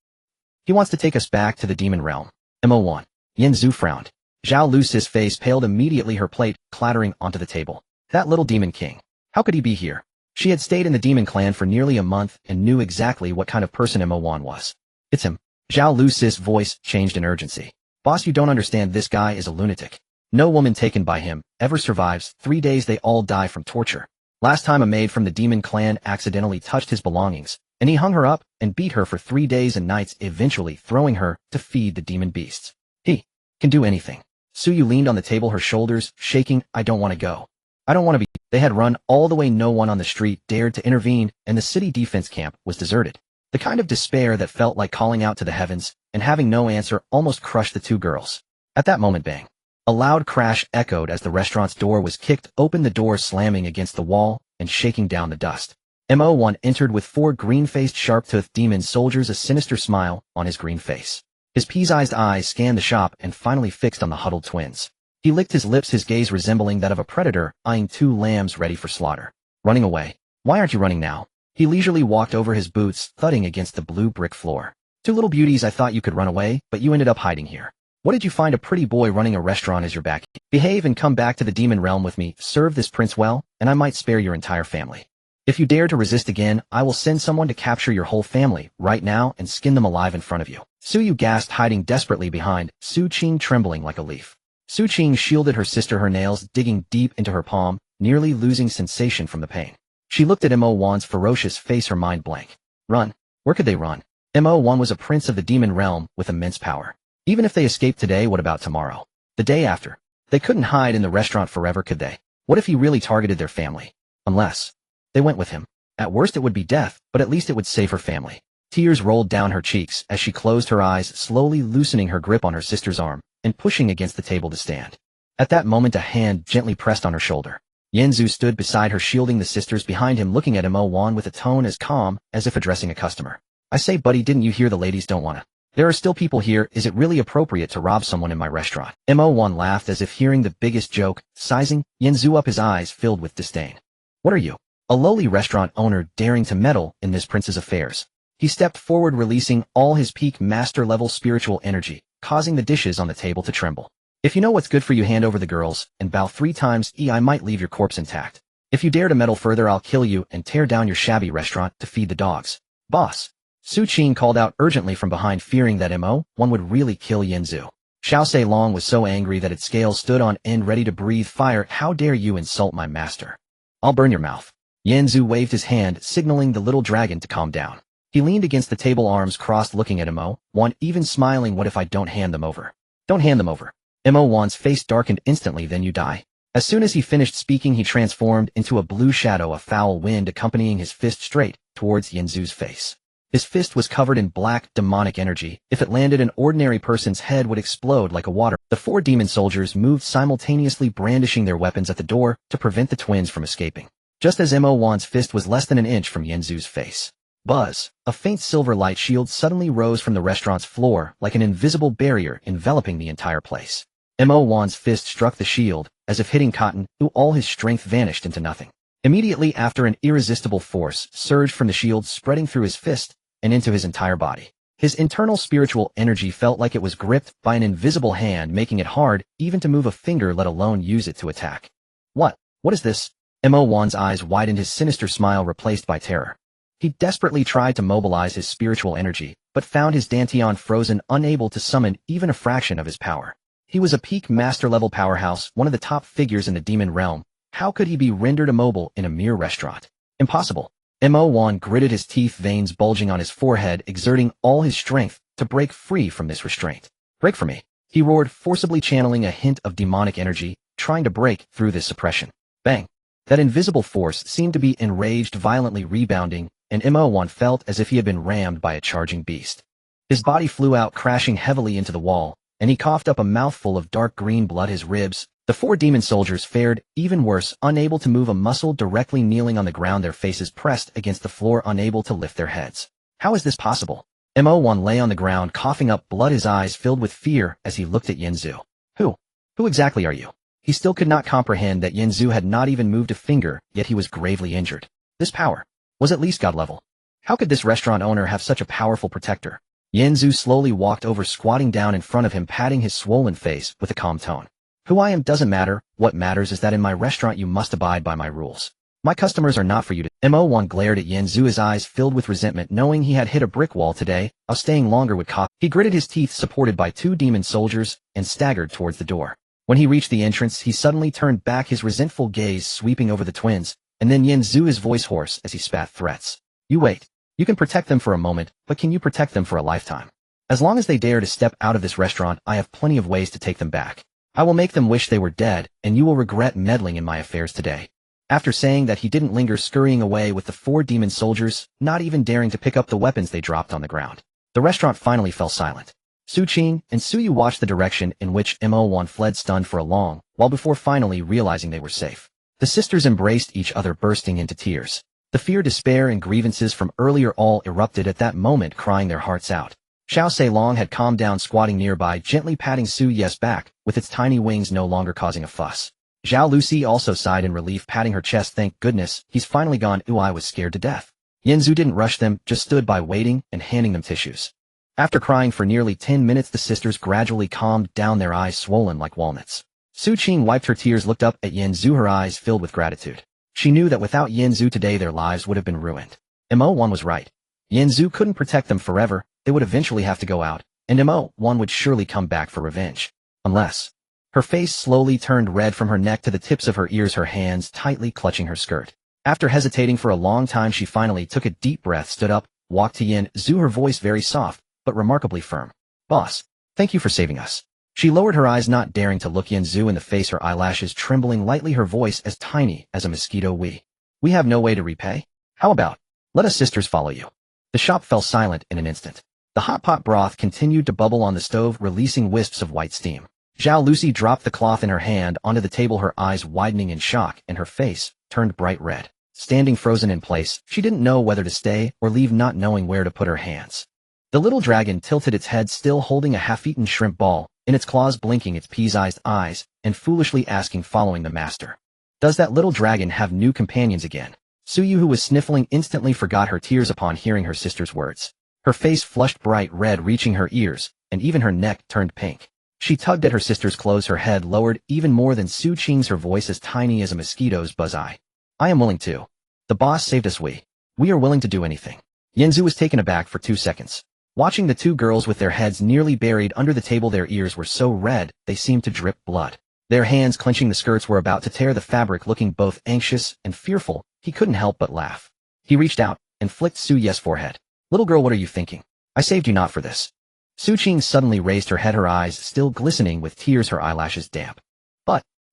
He wants to take us back to the demon realm. Mo Wan." Yen Zhu frowned. Zhao Lucy's face paled immediately, her plate clattering onto the table. That little demon king. How could he be here? She had stayed in the demon clan for nearly a month and knew exactly what kind of person Mo Wan was. "It's him." Zhao Lucy's voice changed in urgency. "Boss, you don't understand. This guy is a lunatic. No woman taken by him ever survives 3 days. They all die from torture. Last time a maid from the demon clan accidentally touched his belongings, and he hung her up and beat her for 3 days and nights, eventually throwing her to feed the demon beasts. He can do anything." Su Yu leaned on the table, her shoulders shaking. "I don't want to go. I don't want to be..." They had run all the way. No one on the street dared to intervene, and the city defense camp was deserted. The kind of despair that felt like calling out to the heavens and having no answer almost crushed the 2 girls. At that moment, bang. A loud crash echoed as the restaurant's door was kicked open, the door slamming against the wall and shaking down the dust. Mo Wan entered with 4 green-faced, sharp-toothed demon soldiers, a sinister smile on his green face. His pea-sized eyes scanned the shop and finally fixed on the huddled twins. He licked his lips, his gaze resembling that of a predator eyeing 2 lambs ready for slaughter. "Running away? Why aren't you running now?" He leisurely walked over, his boots thudding against the blue brick floor. "2 little beauties, I thought you could run away, but you ended up hiding here. What did you find? A pretty boy running a restaurant as your back? Behave and come back to the demon realm with me. Serve this prince well, and I might spare your entire family. If you dare to resist again, I will send someone to capture your whole family right now and skin them alive in front of you." Su Yu gasped, hiding desperately behind Su Qing, trembling like a leaf. Su Qing shielded her sister, her nails digging deep into her palm, nearly losing sensation from the pain. She looked at Mo Wan's ferocious face, her mind blank. Run? Where could they run? Mo Wan was a prince of the demon realm with immense power. Even if they escaped today, what about tomorrow? The day after? They couldn't hide in the restaurant forever, could they? What if he really targeted their family? Unless they went with him. At worst it would be death, but at least it would save her family. Tears rolled down her cheeks as she closed her eyes, slowly loosening her grip on her sister's arm and pushing against the table to stand. At that moment, a hand gently pressed on her shoulder. Yen Zhu stood beside her, shielding the sisters behind him, looking at Mo Wan with a tone as calm as if addressing a customer. "I say, buddy, didn't you hear the ladies don't wanna? There are still people here. Is it really appropriate to rob someone in my restaurant?" Mo Wan laughed as if hearing the biggest joke, sizing Yen Zhu up, his eyes filled with disdain. "What are you? A lowly restaurant owner daring to meddle in this prince's affairs?" He stepped forward, releasing all his peak master-level spiritual energy, causing the dishes on the table to tremble. "If you know what's good for you, hand over the girls and bow 3 times. I might leave your corpse intact. If you dare to meddle further, I'll kill you and tear down your shabby restaurant to feed the dogs." "Boss!" Su Qing called out urgently from behind, fearing that Mo Wan would really kill Yen Zhu. Xiao Sei Long was so angry that its scales stood on end, ready to breathe fire. "How dare you insult my master? I'll burn your mouth." Yen Zhu waved his hand, signaling the little dragon to calm down. He leaned against the table, arms crossed, looking at Mo1, even smiling. What if I don't hand them over? Don't hand them over. Mo1's face darkened instantly. Then you die. As soon as he finished speaking, he transformed into a blue shadow, a foul wind accompanying his fist straight towards Yanzu's face. His fist was covered in black, demonic energy. If it landed, an ordinary person's head would explode like a water. The 4 demon soldiers moved simultaneously, brandishing their weapons at the door to prevent the twins from escaping. Just as Mo1's fist was less than an inch from Yanzu's face. Buzz! A faint silver light shield suddenly rose from the restaurant's floor like an invisible barrier enveloping the entire place. Mo1's fist struck the shield, as if hitting cotton. All his strength vanished into nothing. Immediately after, an irresistible force surged from the shield, spreading through his fist and into his entire body. His internal spiritual energy felt like it was gripped by an invisible hand, making it hard even to move a finger, let alone use it to attack. What is this? Mo1's eyes widened, his sinister smile replaced by terror. He desperately tried to mobilize his spiritual energy, but found his Dantian frozen, unable to summon even a fraction of his power. He was a peak master-level powerhouse, one of the top figures in the demon realm. How could he be rendered immobile in a mere restaurant? Impossible. Mo1 gritted his teeth, veins bulging on his forehead, exerting all his strength to break free from this restraint. Break for me, he roared, forcibly channeling a hint of demonic energy, trying to break through this suppression. Bang! That invisible force seemed to be enraged, violently rebounding, and Mo1 felt as if he had been rammed by a charging beast. His body flew out, crashing heavily into the wall, and he coughed up a mouthful of dark green blood. His ribs. The 4 demon soldiers fared even worse, unable to move a muscle, directly kneeling on the ground, their faces pressed against the floor, unable to lift their heads. How is this possible? Mo1 lay on the ground, coughing up blood, his eyes filled with fear as he looked at Yanzu. Who exactly are you? He still could not comprehend that Yanzu had not even moved a finger, yet he was gravely injured. This power was at least god level. How could this restaurant owner have such a powerful protector? Yanzu slowly walked over, squatting down in front of him, patting his swollen face with a calm tone. Who I am doesn't matter. What matters is that in my restaurant you must abide by my rules. My customers are not for you to— Mo1 glared at Yanzu, his eyes filled with resentment, knowing he had hit a brick wall today. Staying longer would cost. He gritted his teeth, supported by 2 demon soldiers, and staggered towards the door. When he reached the entrance, he suddenly turned back, his resentful gaze sweeping over the twins, and then Yanzu, his voice hoarse as he spat threats. You wait. You can protect them for a moment, but can you protect them for a lifetime? As long as they dare to step out of this restaurant, I have plenty of ways to take them back. I will make them wish they were dead, and you will regret meddling in my affairs today. After saying that, he didn't linger, scurrying away with the 4 demon soldiers, not even daring to pick up the weapons they dropped on the ground. The restaurant finally fell silent. Su-Qing and Su-Yu watched the direction in which Mo1 fled, stunned for a long while before finally realizing they were safe. The sisters embraced each other, bursting into tears. The fear, despair, and grievances from earlier all erupted at that moment, crying their hearts out. Xiao Seilong had calmed down, squatting nearby, gently patting Su-Ye's back, with its tiny wings no longer causing a fuss. Zhao Lucy also sighed in relief, patting her chest. Thank goodness, he's finally gone. I was scared to death. Yanzu didn't rush them, just stood by waiting and handing them tissues. After crying for nearly 10 minutes, the sisters gradually calmed down, their eyes swollen like walnuts. Su-Qing wiped her tears, looked up at Yanzu, her eyes filled with gratitude. She knew that without Yanzu today their lives would have been ruined. Mo1 was right. Yanzu couldn't protect them forever. They would eventually have to go out, and Mo1 would surely come back for revenge. Unless— Her face slowly turned red from her neck to the tips of her ears, her hands tightly clutching her skirt. After hesitating for a long time, she finally took a deep breath, stood up, walked to Yanzu, her voice very soft, but remarkably firm. Boss, thank you for saving us. She lowered her eyes, not daring to look Yanzu in the face, her eyelashes trembling lightly, her voice as tiny as a mosquito. We have no way to repay? How about— let us sisters follow you. The shop fell silent in an instant. The hot pot broth continued to bubble on the stove, releasing wisps of white steam. Zhao Lucy dropped the cloth in her hand onto the table, her eyes widening in shock, and her face turned bright red. Standing frozen in place, she didn't know whether to stay or leave, not knowing where to put her hands. The little dragon tilted its head, still holding a half-eaten shrimp ball, in its claws, blinking its pea-sized eyes, and foolishly asking, following the master. Does that little dragon have new companions again? Su-Yu, who was sniffling, instantly forgot her tears upon hearing her sister's words. Her face flushed bright red, reaching her ears, and even her neck turned pink. She tugged at her sister's clothes, her head lowered even more than Su-Qing's, her voice as tiny as a mosquito's buzz. I am willing to. The boss saved us. We are willing to do anything. Yanzu was taken aback for 2 seconds. Watching the 2 girls with their heads nearly buried under the table, their ears were so red they seemed to drip blood. Their hands clenching the skirts were about to tear the fabric. Looking both anxious and fearful, he couldn't help but laugh. He reached out and flicked Su-Ye's forehead. Little girl, what are you thinking? I saved you not for this. Su Qing suddenly raised her head, her eyes still glistening with tears, her eyelashes damp.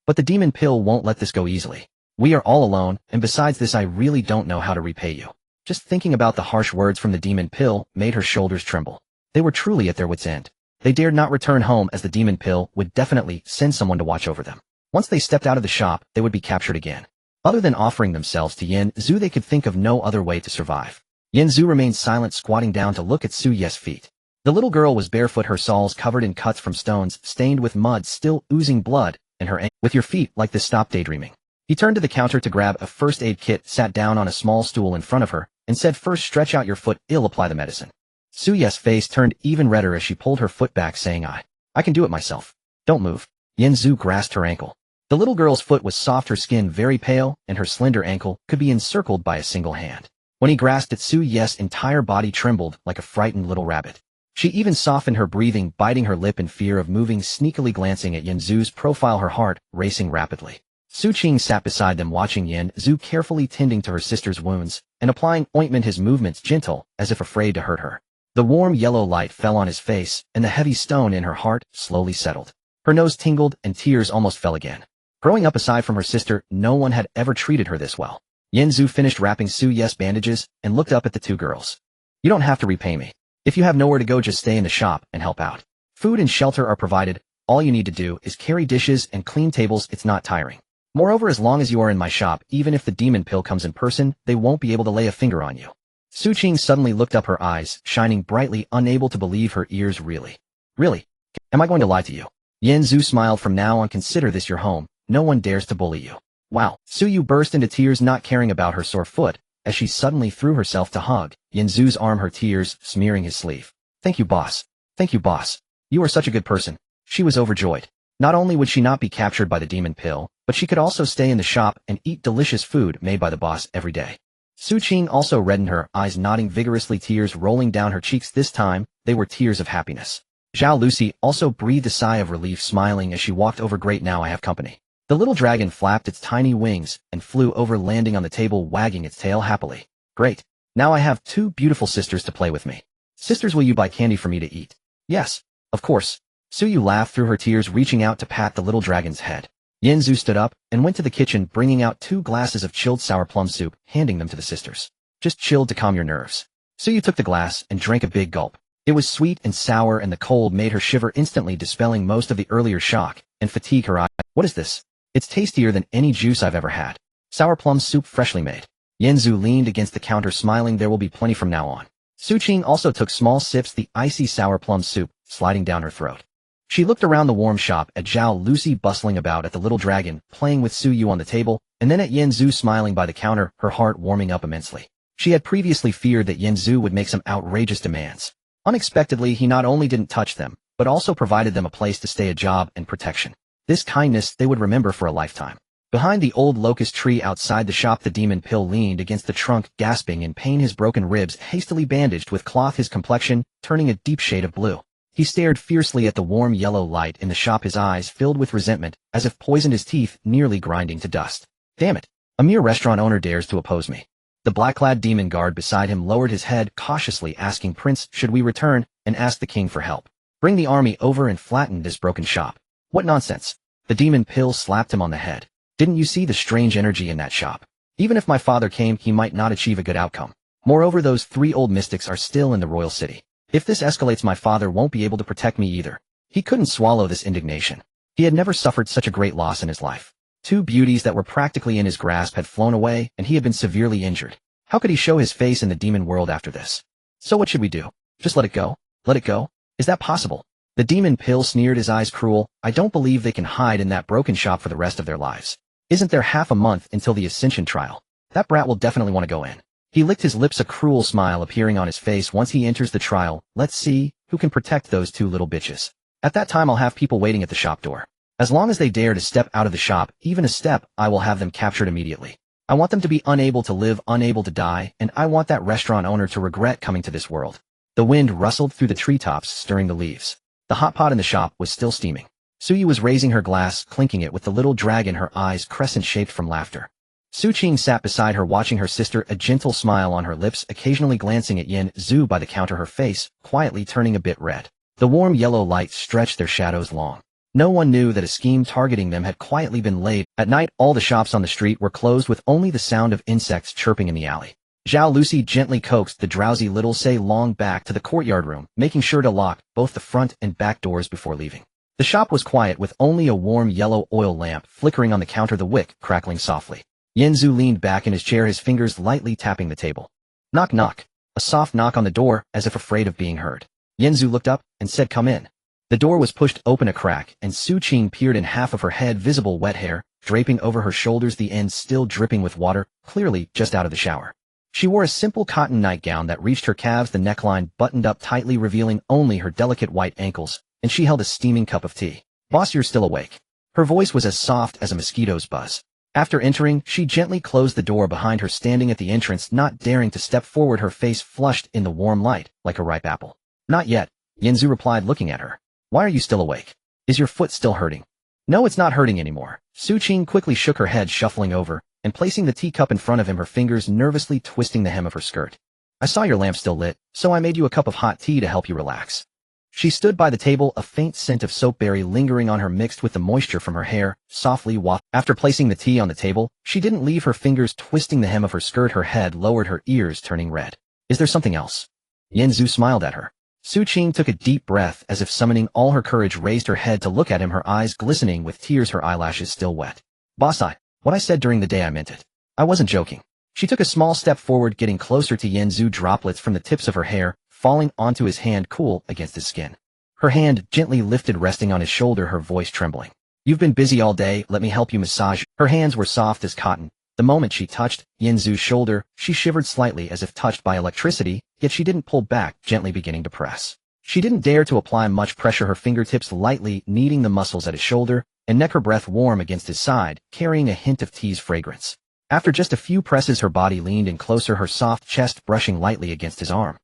But the demon pill won't let this go easily. We are all alone, and besides this I really don't know how to repay you. Just thinking about the harsh words from the demon pill made her shoulders tremble. They were truly at their wits' end. They dared not return home, as the demon pill would definitely send someone to watch over them. Once they stepped out of the shop, they would be captured again. Other than offering themselves to Yin Zhu, they could think of no other way to survive. Yin Zhu remained silent, squatting down to look at Su Ye's feet. The little girl was barefoot, her soles covered in cuts from stones, stained with mud, still oozing blood, and her with your feet like this, stop daydreaming. He turned to the counter to grab a first aid kit, sat down on a small stool in front of her, and said, first stretch out your foot, I'll apply the medicine. Su Ye's face turned even redder as she pulled her foot back, saying, I can do it myself. Don't move. Yin Zhu grasped her ankle. The little girl's foot was soft, her skin very pale, and her slender ankle could be encircled by a single hand. When he grasped it, Su Ye's entire body trembled like a frightened little rabbit. She even softened her breathing, biting her lip in fear of moving, sneakily glancing at Yin Zhu's profile, her heart racing rapidly. Su Qing sat beside them, watching Yin Zhu carefully tending to her sister's wounds and applying ointment, his movements gentle, as if afraid to hurt her. The warm yellow light fell on his face, and the heavy stone in her heart slowly settled. Her nose tingled, and tears almost fell again. Growing up aside from her sister, no one had ever treated her this well. Yin Zhu finished wrapping Su Ye's bandages and looked up at the two girls. You don't have to repay me. If you have nowhere to go, just stay in the shop and help out. Food and shelter are provided. All you need to do is carry dishes and clean tables. It's not tiring. Moreover, as long as you are in my shop, even if the demon pill comes in person, they won't be able to lay a finger on you. Su Qing suddenly looked up, her eyes shining brightly, unable to believe her ears. Really? Am I going to lie to you? Yin Zhu smiled. From now on, consider this your home. No one dares to bully you. Wow. Su Yu burst into tears, not caring about her sore foot, as she suddenly threw herself to hug Yin Zhu's arm, her tears smearing his sleeve. Thank you, boss. Thank you, boss. You are such a good person. She was overjoyed. Not only would she not be captured by the demon pill, but she could also stay in the shop and eat delicious food made by the boss every day. Su Qing also reddened, her eyes nodding vigorously, tears rolling down her cheeks. This time, they were tears of happiness. Zhao Lucy also breathed a sigh of relief, smiling as she walked over. Great, now I have company. The little dragon flapped its tiny wings and flew over, landing on the table, wagging its tail happily. Great. Now I have two beautiful sisters to play with me. Sisters, will you buy candy for me to eat? Yes, of course. Su Yu laughed through her tears, reaching out to pat the little dragon's head. Yin Zhu stood up and went to the kitchen, bringing out 2 glasses of chilled sour plum soup, handing them to the sisters. Just chilled to calm your nerves. Su Yu took the glass and drank a big gulp. It was sweet and sour, and the cold made her shiver instantly, dispelling most of the earlier shock and fatigue. Her eye. What is this? It's tastier than any juice I've ever had. Sour plum soup, freshly made. Yin Zhu leaned against the counter, smiling. There will be plenty from now on. Su Qing also took small sips, the icy sour plum soup sliding down her throat. She looked around the warm shop, at Zhao Lucy bustling about, at the little dragon playing with Su Yu on the table, and then at Yin Zhu smiling by the counter, her heart warming up immensely. She had previously feared that Yin Zhu would make some outrageous demands. Unexpectedly, he not only didn't touch them, but also provided them a place to stay, a job, and protection. This kindness they would remember for a lifetime. Behind the old locust tree outside the shop, the demon pill leaned against the trunk, gasping in pain, his broken ribs hastily bandaged with cloth, his complexion turning a deep shade of blue. He stared fiercely at the warm yellow light in the shop, his eyes filled with resentment, as if poisoned, his teeth nearly grinding to dust. Damn it! A mere restaurant owner dares to oppose me. The black-clad demon guard beside him lowered his head, cautiously asking, Prince, should we return and ask the king for help? Bring the army over and flatten this broken shop. What nonsense! The demon pill slapped him on the head. Didn't you see the strange energy in that shop? Even if my father came, he might not achieve a good outcome. Moreover, those 3 old mystics are still in the royal city. If this escalates, my father won't be able to protect me either. He couldn't swallow this indignation. He had never suffered such a great loss in his life. 2 beauties that were practically in his grasp had flown away, and he had been severely injured. How could he show his face in the demon world after this? So what should we do? Just let it go? Let it go? Is that possible? The demon pill sneered, his eyes cruel. I don't believe they can hide in that broken shop for the rest of their lives. Isn't there half a month until the Ascension trial? That brat will definitely want to go in. He licked his lips, a cruel smile appearing on his face. Once he enters the trial, let's see who can protect those 2 little bitches. At that time, I'll have people waiting at the shop door. As long as they dare to step out of the shop, even a step, I will have them captured immediately. I want them to be unable to live, unable to die, and I want that restaurant owner to regret coming to this world. The wind rustled through the treetops, stirring the leaves. The hot pot in the shop was still steaming. Su Yu was raising her glass, clinking it with the little dragon, her eyes crescent-shaped from laughter. Su Qing sat beside her watching her sister, a gentle smile on her lips, occasionally glancing at Yen Zhu by the counter, her face quietly turning a bit red. The warm yellow light stretched their shadows long. No one knew that a scheme targeting them had quietly been laid. At night, all the shops on the street were closed with only the sound of insects chirping in the alley. Zhao Lucy gently coaxed the drowsy little Sei Long back to the courtyard room, making sure to lock both the front and back doors before leaving. The shop was quiet with only a warm yellow oil lamp flickering on the counter, the wick crackling softly. Yen Zhu leaned back in his chair, his fingers lightly tapping the table. Knock knock. A soft knock on the door, as if afraid of being heard. Yen Zhu looked up and said, "Come in." The door was pushed open a crack, and Su Qing peered in, half of her head visible, wet hair draping over her shoulders, the ends still dripping with water, clearly just out of the shower. She wore a simple cotton nightgown that reached her calves, the neckline buttoned up tightly, revealing only her delicate white ankles, and she held a steaming cup of tea. "Boss, you're still awake." Her voice was as soft as a mosquito's buzz. After entering, she gently closed the door behind her, standing at the entrance, not daring to step forward, her face flushed in the warm light, like a ripe apple. "Not yet," Yen Zhu replied, looking at her. "Why are you still awake? Is your foot still hurting?" "No, it's not hurting anymore." Su Qing quickly shook her head, shuffling over and placing the teacup in front of him, her fingers nervously twisting the hem of her skirt. "I saw your lamp still lit, so I made you a cup of hot tea to help you relax." She stood by the table, a faint scent of soapberry lingering on her, mixed with the moisture from her hair, softly wafted. After placing the tea on the table, she didn't leave her fingers twisting the hem of her skirt, her head lowered, her ears turning red. "Is there something else?" Yen Zhu smiled at her. Su Qing took a deep breath, as if summoning all her courage, raised her head to look at him, her eyes glistening with tears, her eyelashes still wet. "Boss, what I said during the day, I meant it. I wasn't joking." She took a small step forward, getting closer to Yen Zhu, droplets from the tips of her hair falling onto his hand, cool against his skin. Her hand gently lifted, resting on his shoulder, her voice trembling. "You've been busy all day, let me help you massage." Her hands were soft as cotton. The moment she touched Yen Zhu's shoulder, she shivered slightly as if touched by electricity, yet she didn't pull back, gently beginning to press. She didn't dare to apply much pressure, her fingertips lightly kneading the muscles at his shoulder and neck, her breath warm against his side, carrying a hint of tea's fragrance. After just a few presses, her body leaned in closer, her soft chest brushing lightly against his arm.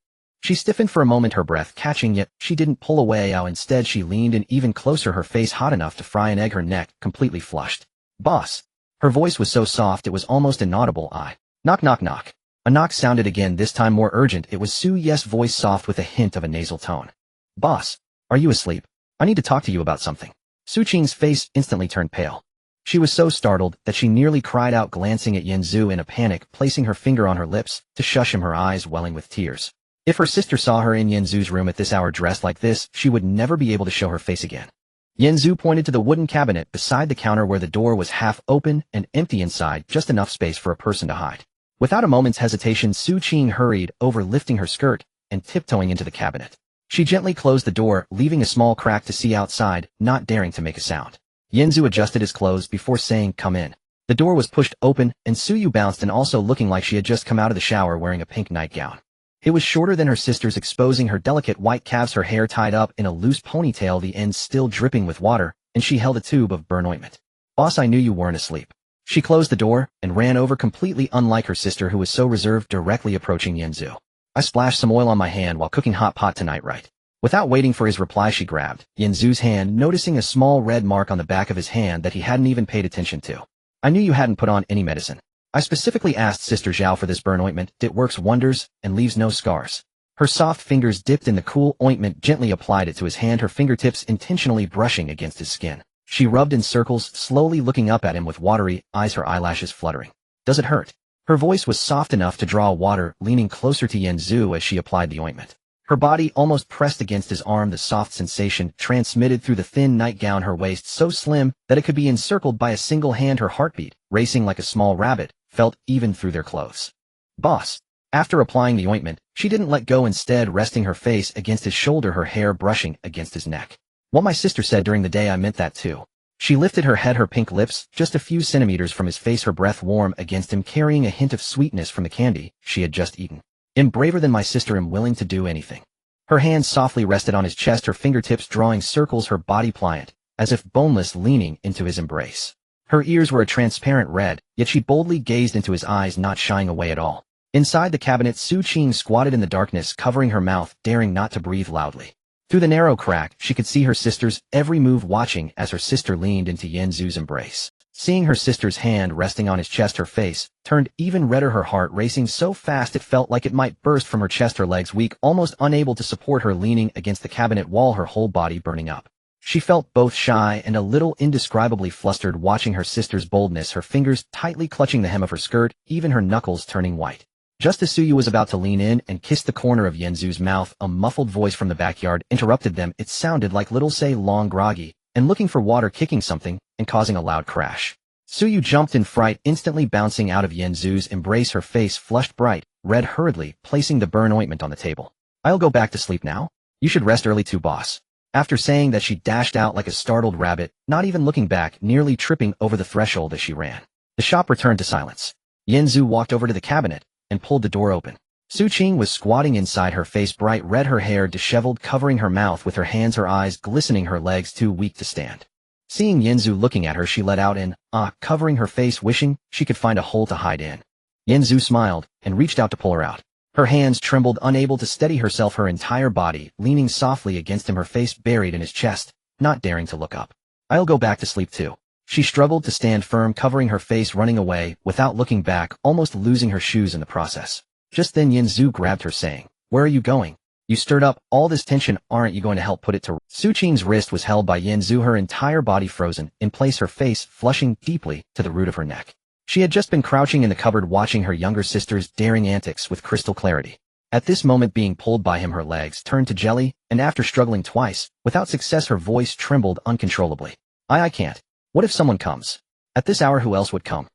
She stiffened for a moment, her breath catching, yet she didn't pull away. Instead, she leaned in even closer, her face hot enough to fry an egg, her neck completely flushed. "Boss." Her voice was so soft it was almost inaudible. Knock knock knock. A knock sounded again, this time more urgent. It was Su Ye's voice, soft with a hint of a nasal tone. "Boss, are you asleep? I need to talk to you about something." Su Qing's face instantly turned pale. She was so startled that she nearly cried out, glancing at Yen Zhu in a panic, placing her finger on her lips to shush him, her eyes welling with tears. If her sister saw her in Yen Zhu's room at this hour dressed like this, she would never be able to show her face again. Yen Zhu pointed to the wooden cabinet beside the counter, where the door was half open and empty inside, just enough space for a person to hide. Without a moment's hesitation, Su Qing hurried over, lifting her skirt and tiptoeing into the cabinet. She gently closed the door, leaving a small crack to see outside, not daring to make a sound. Yen Zhu adjusted his clothes before saying, "Come in." The door was pushed open, and Su Yu bounced in, also looking like she had just come out of the shower, wearing a pink nightgown. It was shorter than her sister's, exposing her delicate white calves, her hair tied up in a loose ponytail, the ends still dripping with water, and she held a tube of burn ointment. "Boss, I knew you weren't asleep." She closed the door and ran over, completely unlike her sister, who was so reserved, directly approaching Yen Zhu. "I splashed some oil on my hand while cooking hot pot tonight, right?" Without waiting for his reply, she grabbed Yen Zhu's hand, noticing a small red mark on the back of his hand that he hadn't even paid attention to. "I knew you hadn't put on any medicine. I specifically asked Sister Zhao for this burn ointment. It works wonders and leaves no scars." Her soft fingers dipped in the cool ointment, gently applied it to his hand, her fingertips intentionally brushing against his skin. She rubbed in circles, slowly looking up at him with watery eyes, her eyelashes fluttering. "Does it hurt?" Her voice was soft enough to draw water, leaning closer to Yen Zhu as she applied the ointment. Her body almost pressed against his arm, the soft sensation transmitted through the thin nightgown, her waist so slim that it could be encircled by a single hand, her heartbeat, racing like a small rabbit, felt even through their clothes. "Boss." After applying the ointment, she didn't let go, instead resting her face against his shoulder, her hair brushing against his neck. "What my sister said during the day, I meant that too." She lifted her head, her pink lips just a few centimeters from his face, her breath warm against him, carrying a hint of sweetness from the candy she had just eaten. "Am braver than my sister, am willing to do anything." Her hands softly rested on his chest, her fingertips drawing circles, her body pliant, as if boneless, leaning into his embrace. Her ears were a transparent red, yet she boldly gazed into his eyes, not shying away at all. Inside the cabinet, Su Qing squatted in the darkness, covering her mouth, daring not to breathe loudly. Through the narrow crack, she could see her sister's every move, watching as her sister leaned into Yen Zhu's embrace. Seeing her sister's hand resting on his chest, her face turned even redder, her heart racing so fast it felt like it might burst from her chest, her legs weak, almost unable to support her, leaning against the cabinet wall, her whole body burning up. She felt both shy and a little indescribably flustered watching her sister's boldness, her fingers tightly clutching the hem of her skirt, even her knuckles turning white. Just as Suyu was about to lean in and kiss the corner of Yenzu's mouth, a muffled voice from the backyard interrupted them. It sounded like little Say Long, groggy and looking for water, kicking something and causing a loud crash. Suyu jumped in fright, instantly bouncing out of Yenzu's embrace, her face flushed bright red, hurriedly placing the burn ointment on the table. "I'll go back to sleep now. You should rest early too, boss." After saying that, she dashed out like a startled rabbit, not even looking back, nearly tripping over the threshold as she ran. The shop returned to silence. Yenzu walked over to the cabinet and pulled the door open. Su Qing was squatting inside, her face bright red, her hair disheveled, covering her mouth with her hands, her eyes glistening, her legs too weak to stand. Seeing Yenzu looking at her, she let out an "ah," covering her face, wishing she could find a hole to hide in. Yenzu smiled and reached out to pull her out. Her hands trembled, unable to steady herself, her entire body leaning softly against him, her face buried in his chest, not daring to look up. "I'll go back to sleep too." She struggled to stand firm, covering her face, running away without looking back, almost losing her shoes in the process. Just then Yenzu grabbed her, saying, "Where are you going? You stirred up all this tension. Aren't you going to help put it to rest?" Su Qing's wrist was held by Yenzu, her entire body frozen in place, her face flushing deeply to the root of her neck. She had just been crouching in the cupboard watching her younger sister's daring antics with crystal clarity. At this moment, being pulled by him, her legs turned to jelly, and after struggling twice, without success, her voice trembled uncontrollably. I can't. What if someone comes? At this hour, who else would come?"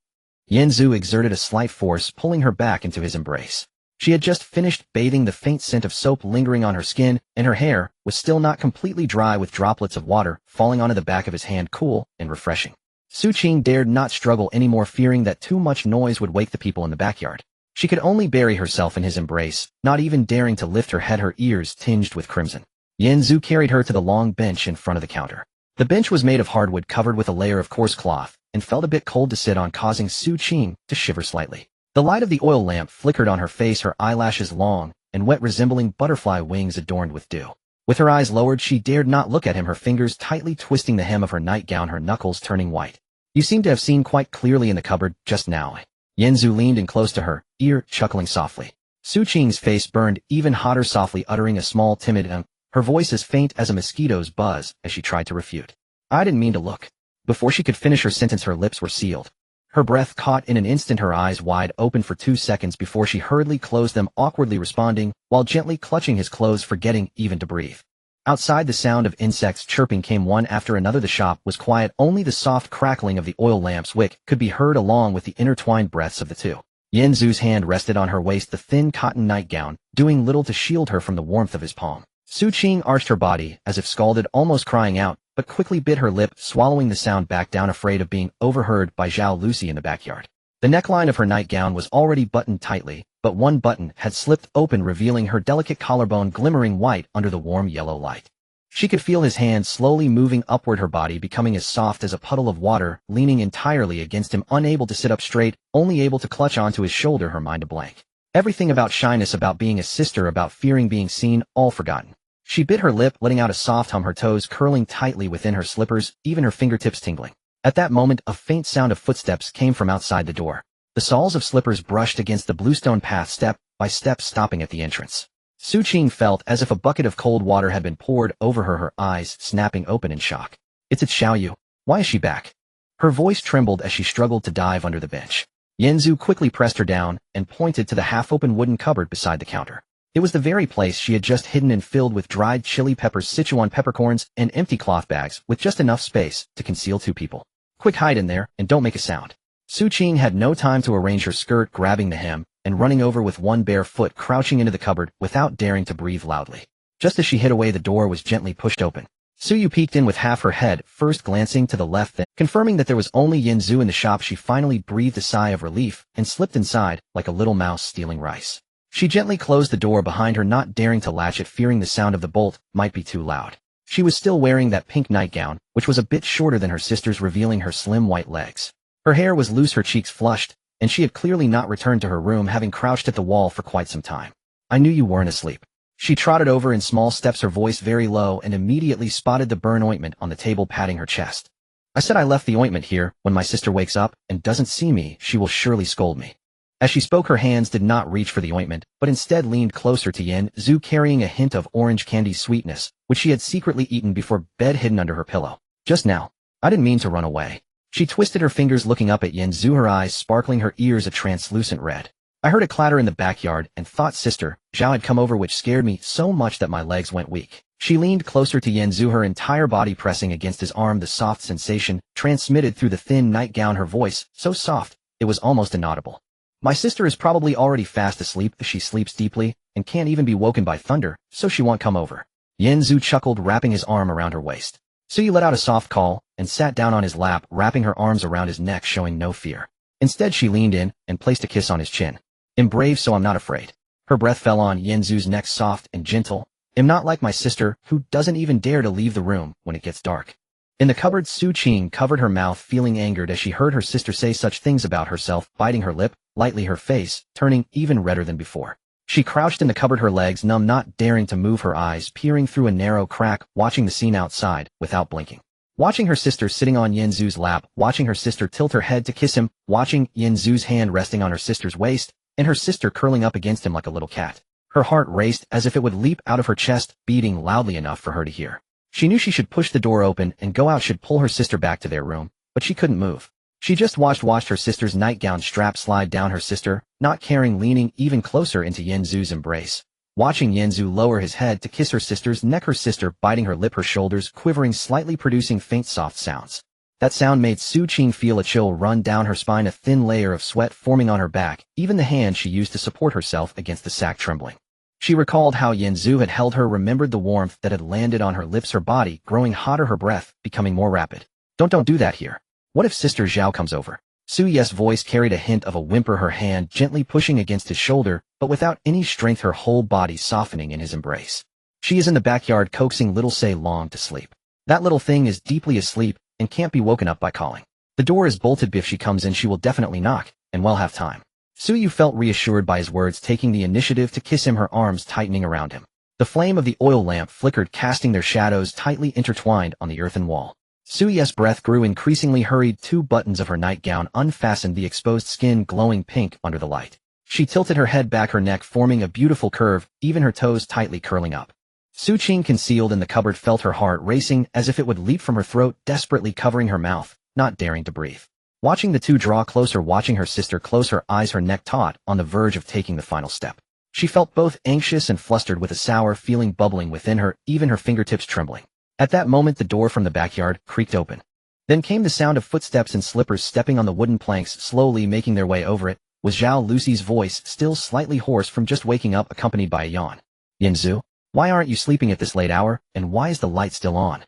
Yenzu exerted a slight force, pulling her back into his embrace. She had just finished bathing, the faint scent of soap lingering on her skin, and her hair was still not completely dry, with droplets of water falling onto the back of his hand, cool and refreshing. Su Qing dared not struggle anymore, fearing that too much noise would wake the people in the backyard. She could only bury herself in his embrace, not even daring to lift her head, her ears tinged with crimson. Yenzu carried her to the long bench in front of the counter. The bench was made of hardwood covered with a layer of coarse cloth, and felt a bit cold to sit on, causing Su Qing to shiver slightly. The light of the oil lamp flickered on her face, her eyelashes long and wet, resembling butterfly wings adorned with dew. With her eyes lowered, she dared not look at him, her fingers tightly twisting the hem of her nightgown, her knuckles turning white. "You seem to have seen quite clearly in the cupboard just now." Yenzu leaned in close to her ear, chuckling softly. Su Qing's face burned even hotter, softly uttering a small timid her voice as faint as a mosquito's buzz as she tried to refute. "I didn't mean to look." Before she could finish her sentence, her lips were sealed. Her breath caught in an instant, her eyes wide open for 2 seconds before she hurriedly closed them, awkwardly responding, while gently clutching his clothes, forgetting even to breathe. Outside, the sound of insects chirping came one after another. The shop was quiet, only the soft crackling of the oil lamp's wick could be heard, along with the intertwined breaths of the two. Yenzu's hand rested on her waist, the thin cotton nightgown doing little to shield her from the warmth of his palm. Su Qing arched her body, as if scalded, almost crying out, but quickly bit her lip, swallowing the sound back down, afraid of being overheard by Zhao Lucy in the backyard. The neckline of her nightgown was already buttoned tightly, but one button had slipped open, revealing her delicate collarbone glimmering white under the warm yellow light. She could feel his hand slowly moving upward, her body becoming as soft as a puddle of water, leaning entirely against him, unable to sit up straight, only able to clutch onto his shoulder, her mind a blank. Everything about shyness, about being a sister, about fearing being seen, all forgotten. She bit her lip, letting out a soft hum, her toes curling tightly within her slippers, even her fingertips tingling. At that moment, a faint sound of footsteps came from outside the door. The soles of slippers brushed against the bluestone path, step by step, stopping at the entrance. Su Qing felt as if a bucket of cold water had been poured over her, her eyes snapping open in shock. "It's Xiaoyu. Why is she back?" Her voice trembled as she struggled to dive under the bench. Yenzu quickly pressed her down and pointed to the half-open wooden cupboard beside the counter. It was the very place she had just hidden and filled with dried chili peppers, Sichuan peppercorns, and empty cloth bags, with just enough space to conceal 2 people. "Quick, hide in there, and don't make a sound." Su Qing had no time to arrange her skirt, grabbing the hem and running over with one bare foot, crouching into the cupboard without daring to breathe loudly. Just as she hid away, the door was gently pushed open. Suyu peeked in with half her head, first glancing to the left, then confirming that there was only Yenzu in the shop. She finally breathed a sigh of relief and slipped inside like a little mouse stealing rice. She gently closed the door behind her, not daring to latch it, fearing the sound of the bolt might be too loud. She was still wearing that pink nightgown, which was a bit shorter than her sister's, revealing her slim white legs. Her hair was loose, her cheeks flushed, and she had clearly not returned to her room, having crouched at the wall for quite some time. "I knew you weren't asleep." She trotted over in small steps, her voice very low, and immediately spotted the burn ointment on the table, patting her chest. I said I left the ointment here. When my sister wakes up and doesn't see me, she will surely scold me. As she spoke, her hands did not reach for the ointment, but instead leaned closer to Yin Zhu, carrying a hint of orange candy sweetness, which she had secretly eaten before bed, hidden under her pillow. Just now. I didn't mean to run away. She twisted her fingers, looking up at Yin Zhu, her eyes sparkling, her ears a translucent red. I heard a clatter in the backyard and thought Sister Zhao had come over, which scared me so much that my legs went weak. She leaned closer to Yin Zhu, her entire body pressing against his arm, the soft sensation transmitted through the thin nightgown, her voice so soft it was almost inaudible. My sister is probably already fast asleep. She sleeps deeply and can't even be woken by thunder, so she won't come over. Yin Zhu chuckled, wrapping his arm around her waist. Suyu let out a soft call and sat down on his lap, wrapping her arms around his neck, showing no fear. Instead, she leaned in and placed a kiss on his chin. I'm brave, so I'm not afraid. Her breath fell on Yin Zhu's neck, soft and gentle. I'm not like my sister, who doesn't even dare to leave the room when it gets dark. In the cupboard, Su Qing covered her mouth, feeling angered as she heard her sister say such things about herself, biting her lip, lightly, her face turning even redder than before. She crouched in the cupboard, her legs numb, not daring to move, her eyes peering through a narrow crack, watching the scene outside without blinking. Watching her sister sitting on Yin Zhu's lap, watching her sister tilt her head to kiss him, watching Yin Zhu's hand resting on her sister's waist, and her sister curling up against him like a little cat. Her heart raced as if it would leap out of her chest, beating loudly enough for her to hear. She knew she should push the door open and go out, should pull her sister back to their room, but she couldn't move. She just watched her sister's nightgown strap slide down, her sister, not caring, leaning even closer into Yin Zhu's embrace. Watching Yin Zhu lower his head to kiss her sister's neck, her sister biting her lip, her shoulders quivering slightly, producing faint soft sounds. That sound made Su Qing feel a chill run down her spine, a thin layer of sweat forming on her back, even the hand she used to support herself against the sack trembling. She recalled how Yin Zhu had held her, remembered the warmth that had landed on her lips, her body growing hotter, her breath becoming more rapid. Don't do that here. What if Sister Zhao comes over? Su Ye's voice carried a hint of a whimper, her hand gently pushing against his shoulder, but without any strength, her whole body softening in his embrace. She is in the backyard coaxing little Say Long to sleep. That little thing is deeply asleep and can't be woken up by calling. The door is bolted. If she comes in, she will definitely knock, and we'll have time. Suyu felt reassured by his words, taking the initiative to kiss him, her arms tightening around him. The flame of the oil lamp flickered, casting their shadows tightly intertwined on the earthen wall. Suyu's breath grew increasingly hurried. 2 buttons of her nightgown unfastened, the exposed skin glowing pink under the light. She tilted her head back, her neck forming a beautiful curve, even her toes tightly curling up. Su Qing, concealed in the cupboard, felt her heart racing as if it would leap from her throat, desperately covering her mouth, not daring to breathe. Watching the two draw closer, watching her sister close her eyes, her neck taut, on the verge of taking the final step. She felt both anxious and flustered, with a sour feeling bubbling within her, even her fingertips trembling. At that moment, the door from the backyard creaked open. Then came the sound of footsteps and slippers stepping on the wooden planks, slowly making their way over it, was Zhao Lucy's voice, still slightly hoarse from just waking up, accompanied by a yawn. Yin Zhu, why aren't you sleeping at this late hour, and why is the light still on?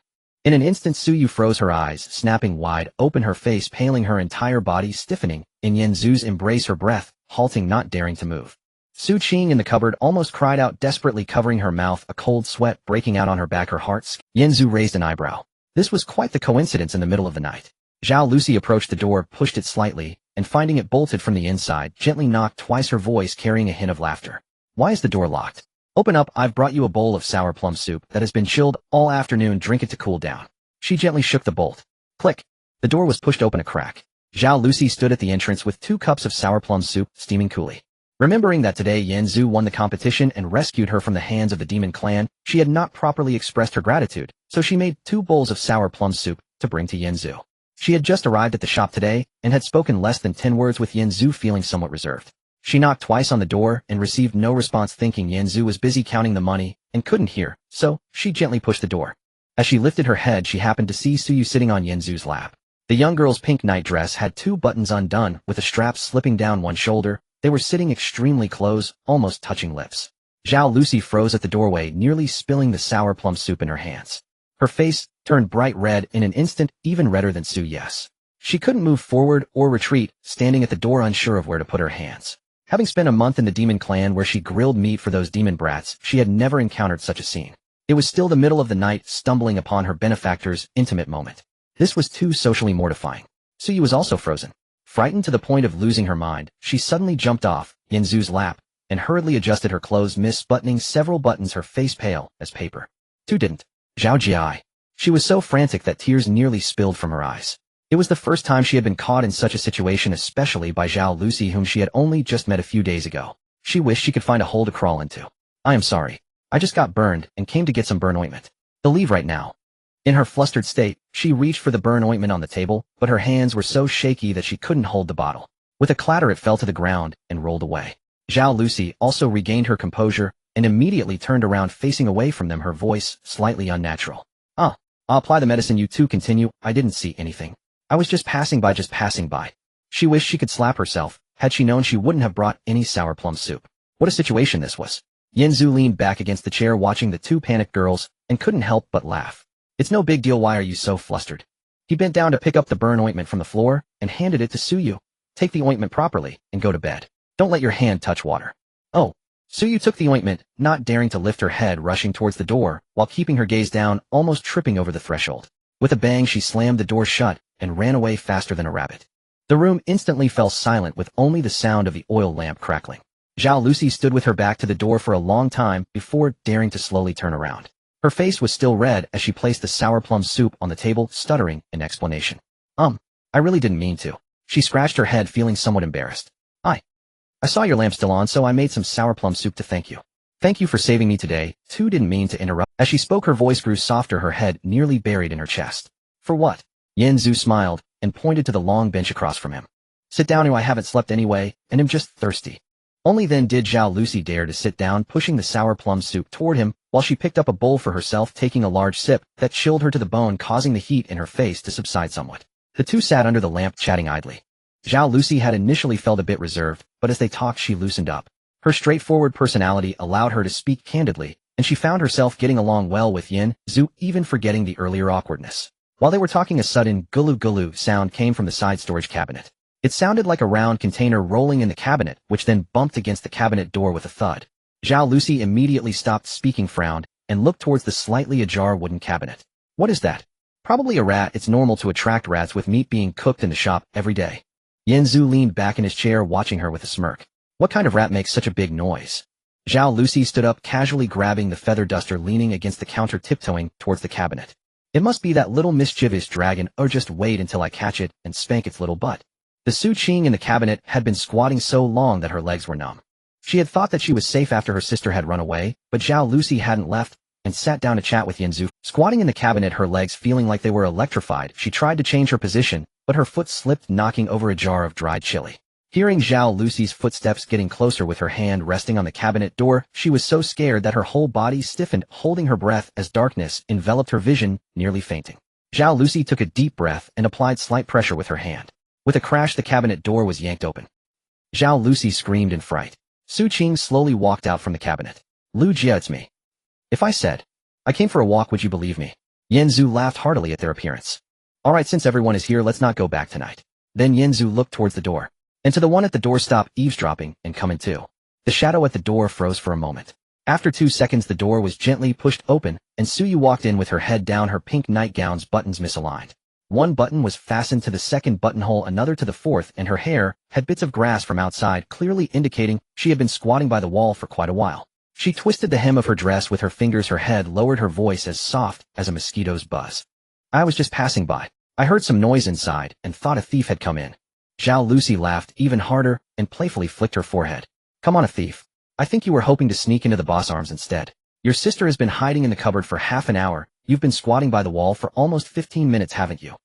In an instant, Suyu froze, her eyes snapping wide open, her face paling, her entire body stiffening in Yin Zhu's embrace, her breath halting, not daring to move. Su Qing in the cupboard almost cried out, desperately covering her mouth, a cold sweat breaking out on her back, her heart. Yin Zhu raised an eyebrow. This was quite the coincidence in the middle of the night. Zhao Lucy approached the door, pushed it slightly, and finding it bolted from the inside, gently knocked twice, her voice carrying a hint of laughter. Why is the door locked? Open up, I've brought you a bowl of sour plum soup that has been chilled all afternoon, drink it to cool down. She gently shook the bolt. Click. The door was pushed open a crack. Zhao Lucy stood at the entrance with 2 cups of sour plum soup, steaming coolly. Remembering that today Yin Zhu won the competition and rescued her from the hands of the demon clan, she had not properly expressed her gratitude, so she made 2 bowls of sour plum soup to bring to Yin Zhu. She had just arrived at the shop today and had spoken less than 10 words, with Yin Zhu feeling somewhat reserved. She knocked twice on the door and received no response, thinking Yin Zhu was busy counting the money and couldn't hear, so she gently pushed the door. As she lifted her head, she happened to see Suyu sitting on Yin Zhu's lap. The young girl's pink nightdress had 2 buttons undone, with a strap slipping down one shoulder. They were sitting extremely close, almost touching lips. Zhao Lucy froze at the doorway, nearly spilling the sour plum soup in her hands. Her face turned bright red in an instant, even redder than Su Yes. She couldn't move forward or retreat, standing at the door unsure of where to put her hands. Having spent a month in the demon clan where she grilled meat for those demon brats, she had never encountered such a scene. It was still the middle of the night, stumbling upon her benefactor's intimate moment. This was too socially mortifying. Suyu was also frozen. Frightened to the point of losing her mind, she suddenly jumped off Yin Zhu's lap and hurriedly adjusted her clothes, misbuttoning several buttons, her face pale as paper. 2 didn't. Zhao Jiai. She was so frantic that tears nearly spilled from her eyes. It was the first time she had been caught in such a situation, especially by Zhao Lucy, whom she had only just met a few days ago. She wished she could find a hole to crawl into. I am sorry. I just got burned and came to get some burn ointment. They'll leave right now. In her flustered state, she reached for the burn ointment on the table, but her hands were so shaky that she couldn't hold the bottle. With a clatter, it fell to the ground and rolled away. Zhao Lucy also regained her composure and immediately turned around, facing away from them, her voice slightly unnatural. I'll apply the medicine, you two continue. I didn't see anything. I was just passing by. She wished she could slap herself. Had she known, she wouldn't have brought any sour plum soup. What a situation this was. Yanzu leaned back against the chair watching the two panicked girls and couldn't help but laugh. It's no big deal, why are you so flustered? He bent down to pick up the burn ointment from the floor and handed it to Suyu. Take the ointment properly and go to bed. Don't let your hand touch water. Oh. Suyu took the ointment, not daring to lift her head, rushing towards the door while keeping her gaze down, almost tripping over the threshold. With a bang, she slammed the door shut and ran away faster than a rabbit. The room instantly fell silent with only the sound of the oil lamp crackling. Zhao Lucy stood with her back to the door for a long time before daring to slowly turn around. Her face was still red as she placed the sour plum soup on the table, stuttering an explanation. I really didn't mean to. She scratched her head, feeling somewhat embarrassed. I saw your lamp still on, so I made some sour plum soup to thank you. Thank you for saving me today. Tu didn't mean to interrupt. As she spoke, her voice grew softer, her head nearly buried in her chest. For what? Yanzu smiled and pointed to the long bench across from him. Sit down, I haven't slept anyway, and am just thirsty. Only then did Zhao Lucy dare to sit down, pushing the sour plum soup toward him, while she picked up a bowl for herself, taking a large sip that chilled her to the bone, causing the heat in her face to subside somewhat. The two sat under the lamp, chatting idly. Zhao Lucy had initially felt a bit reserved, but as they talked, she loosened up. Her straightforward personality allowed her to speak candidly, and she found herself getting along well with Yin Zhu, even forgetting the earlier awkwardness. While they were talking, a sudden gulu-gulu sound came from the side storage cabinet. It sounded like a round container rolling in the cabinet, which then bumped against the cabinet door with a thud. Zhao Lucy immediately stopped speaking, frowned, and looked towards the slightly ajar wooden cabinet. What is that? Probably a rat. It's normal to attract rats with meat being cooked in the shop every day. Yanzu leaned back in his chair, watching her with a smirk. What kind of rat makes such a big noise? Zhao Lucy stood up, casually grabbing the feather duster, leaning against the counter, tiptoeing towards the cabinet. It must be that little mischievous dragon, or just wait until I catch it and spank its little butt. The Su Qing in the cabinet had been squatting so long that her legs were numb. She had thought that she was safe after her sister had run away, but Zhao Lucy hadn't left and sat down to chat with Yanzu. Squatting in the cabinet, her legs feeling like they were electrified, she tried to change her position, but her foot slipped, knocking over a jar of dried chili. Hearing Zhao Lucy's footsteps getting closer with her hand resting on the cabinet door, she was so scared that her whole body stiffened, holding her breath as darkness enveloped her vision, nearly fainting. Zhao Lucy took a deep breath and applied slight pressure with her hand. With a crash, the cabinet door was yanked open. Zhao Lucy screamed in fright. Su Qing slowly walked out from the cabinet. Lu Jia, it's me. If I said I came for a walk, would you believe me? Yanzu laughed heartily at their appearance. All right, since everyone is here, let's not go back tonight. Then Yanzu looked towards the door. And to the one at the door, stop eavesdropping and come in too. The shadow at the door froze for a moment. After 2 seconds, the door was gently pushed open, and Suyu walked in with her head down, her pink nightgown's buttons misaligned. One button was fastened to the second buttonhole, another to the fourth, and her hair had bits of grass from outside, clearly indicating she had been squatting by the wall for quite a while. She twisted the hem of her dress with her fingers, her head lowered, her voice as soft as a mosquito's buzz. I was just passing by. I heard some noise inside and thought a thief had come in. Zhao Lucy laughed even harder and playfully flicked her forehead. Come on, a thief. I think you were hoping to sneak into the boss arms instead. Your sister has been hiding in the cupboard for half an hour. You've been squatting by the wall for almost 15 minutes, haven't you?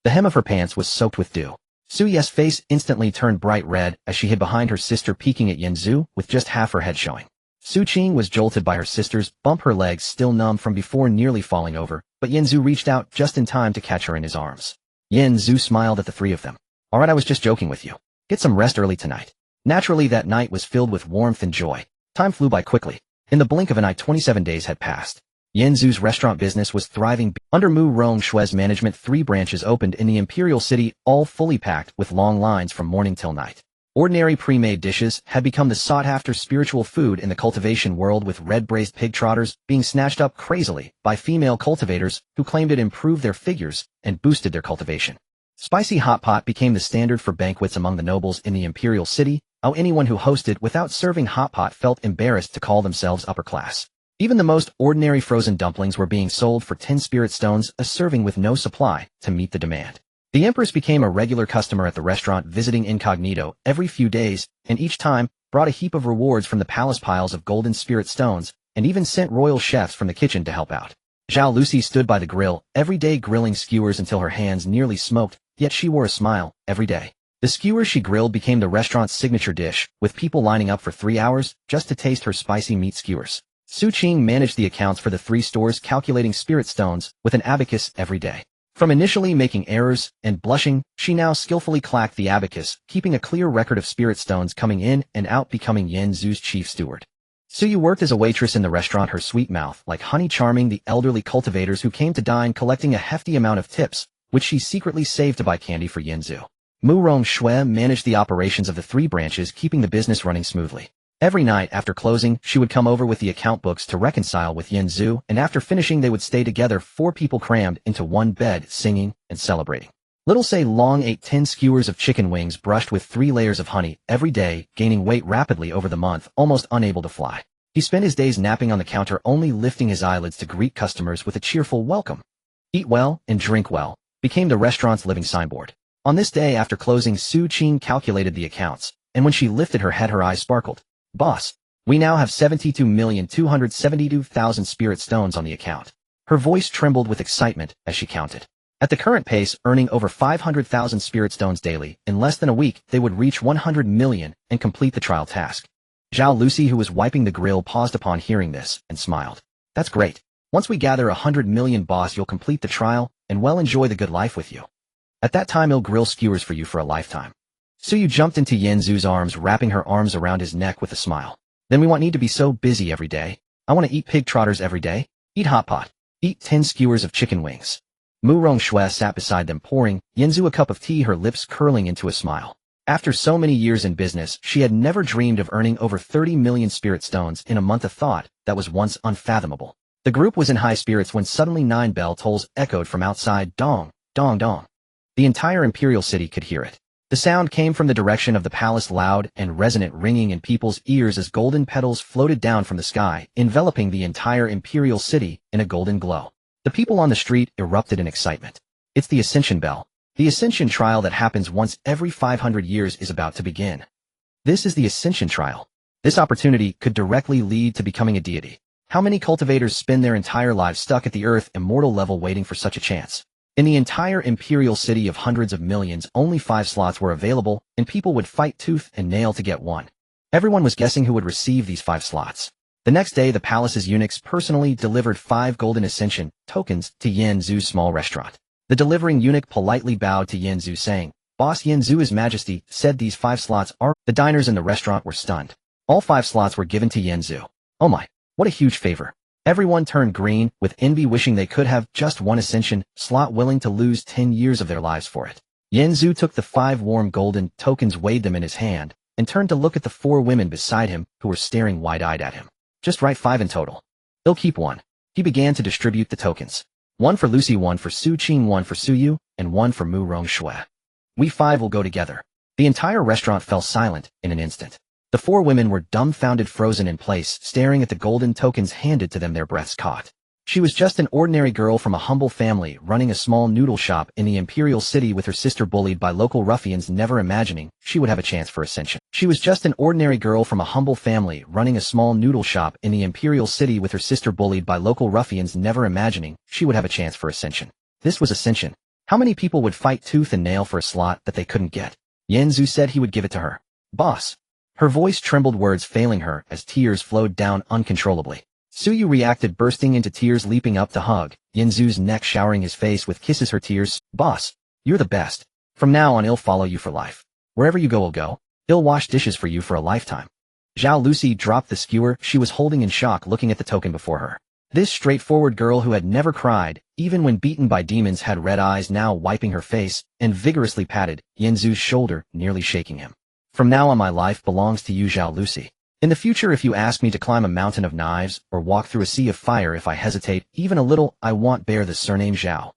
The hem of her pants was soaked with dew. Suye's face instantly turned bright red as she hid behind her sister, peeking at Yanzu with just half her head showing. Su Qing was jolted by her sister's bump, her legs still numb from before nearly falling over, but Yanzu reached out just in time to catch her in his arms. Yanzu smiled at the three of them. All right, I was just joking with you. Get some rest early tonight. Naturally, that night was filled with warmth and joy. Time flew by quickly. In the blink of an eye, 27 days had passed. Yanzu's restaurant business was thriving. Under Mu Rongshue's management, 3 branches opened in the Imperial City, all fully packed with long lines from morning till night. Ordinary pre-made dishes had become the sought-after spiritual food in the cultivation world, with red-braised pig trotters being snatched up crazily by female cultivators who claimed it improved their figures and boosted their cultivation. Spicy hot pot became the standard for banquets among the nobles in the Imperial City. Anyone who hosted without serving hot pot felt embarrassed to call themselves upper class. Even the most ordinary frozen dumplings were being sold for 10 spirit stones a serving with no supply to meet the demand. The Empress became a regular customer at the restaurant, visiting incognito every few days, and each time brought a heap of rewards from the palace piles of golden spirit stones, and even sent royal chefs from the kitchen to help out. Zhao Lucy stood by the grill, every day grilling skewers until her hands nearly smoked, yet she wore a smile every day. The skewers she grilled became the restaurant's signature dish, with people lining up for 3 hours just to taste her spicy meat skewers. Su Qing managed the accounts for the 3 stores, calculating spirit stones with an abacus every day. From initially making errors and blushing, she now skillfully clacked the abacus, keeping a clear record of spirit stones coming in and out, becoming Yan Zhu's chief steward. Suyu worked as a waitress in the restaurant, her sweet mouth like honey charming the elderly cultivators who came to dine, collecting a hefty amount of tips, which she secretly saved to buy candy for Yan Zhu. Mu Rongshui managed the operations of the 3 branches, keeping the business running smoothly. Every night after closing, she would come over with the account books to reconcile with Yan Zhu, and after finishing they would stay together, 4 people crammed into one bed, singing and celebrating. Little Say Long ate 10 skewers of chicken wings brushed with 3 layers of honey every day, gaining weight rapidly over the month, almost unable to fly. He spent his days napping on the counter, only lifting his eyelids to greet customers with a cheerful welcome. Eat well and drink well became the restaurant's living signboard. On this day after closing, Su Qing calculated the accounts, and when she lifted her head her eyes sparkled. "Boss, we now have 72,272,000 spirit stones on the account." Her voice trembled with excitement as she counted. At the current pace, earning over 500,000 spirit stones daily, in less than a week they would reach 100 million and complete the trial task. Zhao Lucy, who was wiping the grill, paused upon hearing this and smiled. "That's great. Once we gather 100 million, boss, you'll complete the trial and well enjoy the good life with you. At that time he'll grill skewers for you for a lifetime." Suyu jumped into Yan Zhu's arms, wrapping her arms around his neck with a smile. "Then we won't need to be so busy every day. I want to eat pig trotters every day. Eat hot pot. Eat 10 skewers of chicken wings." Mu Rongshui sat beside them, pouring Yan Zhu a cup of tea, her lips curling into a smile. After so many years in business, she had never dreamed of earning over 30 million spirit stones in a month, a thought that was once unfathomable. The group was in high spirits when suddenly 9 bell tolls echoed from outside. Dong, dong, dong. The entire imperial city could hear it. The sound came from the direction of the palace, loud and resonant, ringing in people's ears as golden petals floated down from the sky, enveloping the entire imperial city in a golden glow. The people on the street erupted in excitement. It's the Ascension Bell. The Ascension trial that happens once every 500 years is about to begin. This is the Ascension trial. This opportunity could directly lead to becoming a deity. How many cultivators spend their entire lives stuck at the earth immortal level waiting for such a chance? In the entire imperial city of hundreds of millions, only 5 slots were available, and people would fight tooth and nail to get one. Everyone was guessing who would receive these 5 slots. The next day, the palace's eunuchs personally delivered 5 golden ascension tokens to Yan Zhu's small restaurant. The delivering eunuch politely bowed to Yan Zhu, saying, "Boss, Yan Zhu, His Majesty said these 5 slots are..." The diners in the restaurant were stunned. All 5 slots were given to Yan Zhu. Oh my, what a huge favor. Everyone turned green with envy, wishing they could have just one ascension slot, willing to lose 10 years of their lives for it. Yan Zhu took the 5 warm golden tokens, weighed them in his hand, and turned to look at the 4 women beside him who were staring wide-eyed at him. "Just write 5 in total. He'll keep 1. He began to distribute the tokens. 1 for Lucy, 1 for Su Qing, 1 for Suyu, and 1 for Mu Rongshui. "We 5 will go together." The entire restaurant fell silent in an instant. The 4 women were dumbfounded, frozen in place, staring at the golden tokens handed to them, their breaths caught. She was just an ordinary girl from a humble family, running a small noodle shop in the imperial city with her sister, bullied by local ruffians, never imagining she would have a chance for ascension. She was just an ordinary girl from a humble family, running a small noodle shop in the imperial city with her sister, bullied by local ruffians, never imagining she would have a chance for ascension. This was ascension. How many people would fight tooth and nail for a slot that they couldn't get? Yan Zhu said he would give it to her. "Boss." Her voice trembled, words failing her as tears flowed down uncontrollably. Suyu reacted, bursting into tears, leaping up to hug Yan Zhu's neck, showering his face with kisses. Her tears. "Boss, you're the best. From now on, I'll follow you for life. Wherever you go, I'll go. I'll wash dishes for you for a lifetime." Zhao Lucy dropped the skewer she was holding in shock, looking at the token before her. This straightforward girl who had never cried, even when beaten by demons, had red eyes, now wiping her face, and vigorously patted Yan Zhu's shoulder, nearly shaking him. "From now on, my life belongs to you, Zhao Lucy. In the future, if you ask me to climb a mountain of knives or walk through a sea of fire, if I hesitate even a little, I won't bear the surname Zhao.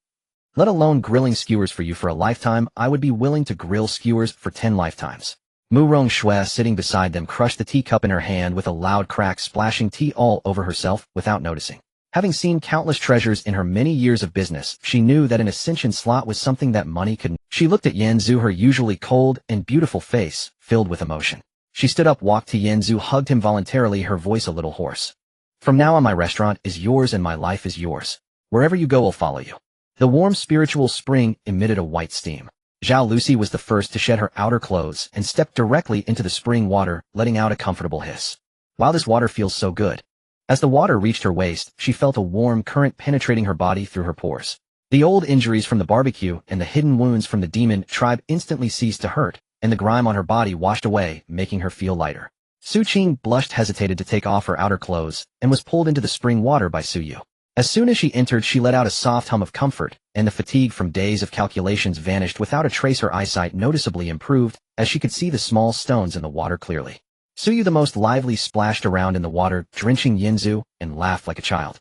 Let alone grilling skewers for you for a lifetime, I would be willing to grill skewers for 10 lifetimes." Murong Shui, sitting beside them, crushed the teacup in her hand with a loud crack, splashing tea all over herself without noticing. Having seen countless treasures in her many years of business, she knew that an ascension slot was something that money could. She looked at Yanzu, her usually cold and beautiful face filled with emotion. She stood up, walked to Yanzu, hugged him voluntarily, her voice a little hoarse. From now on, my restaurant is yours and my life is yours. Wherever you go, I'll follow you. The warm spiritual spring emitted a white steam. Zhao Lucy was the first to shed her outer clothes and stepped directly into the spring water, letting out a comfortable hiss. Wow, this water feels so good. As the water reached her waist, she felt a warm current penetrating her body through her pores. The old injuries from the barbecue and the hidden wounds from the demon tribe instantly ceased to hurt, and the grime on her body washed away, making her feel lighter. Su Qing blushed, hesitated to take off her outer clothes, and was pulled into the spring water by Su Yu. As soon as she entered, she let out a soft hum of comfort, and the fatigue from days of calculations vanished without a trace. Her eyesight noticeably improved, as she could see the small stones in the water clearly. Su Yu the most lively splashed around in the water, drenching Yanzu, and laughed like a child.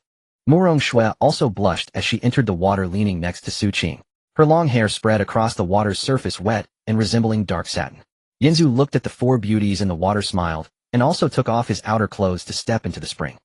Murong Shui also blushed as she entered the water, leaning next to Su Qing. Her long hair spread across the water's surface, wet and resembling dark satin. Yanzu looked at the four beauties in the water, smiled, and also took off his outer clothes to step into the spring.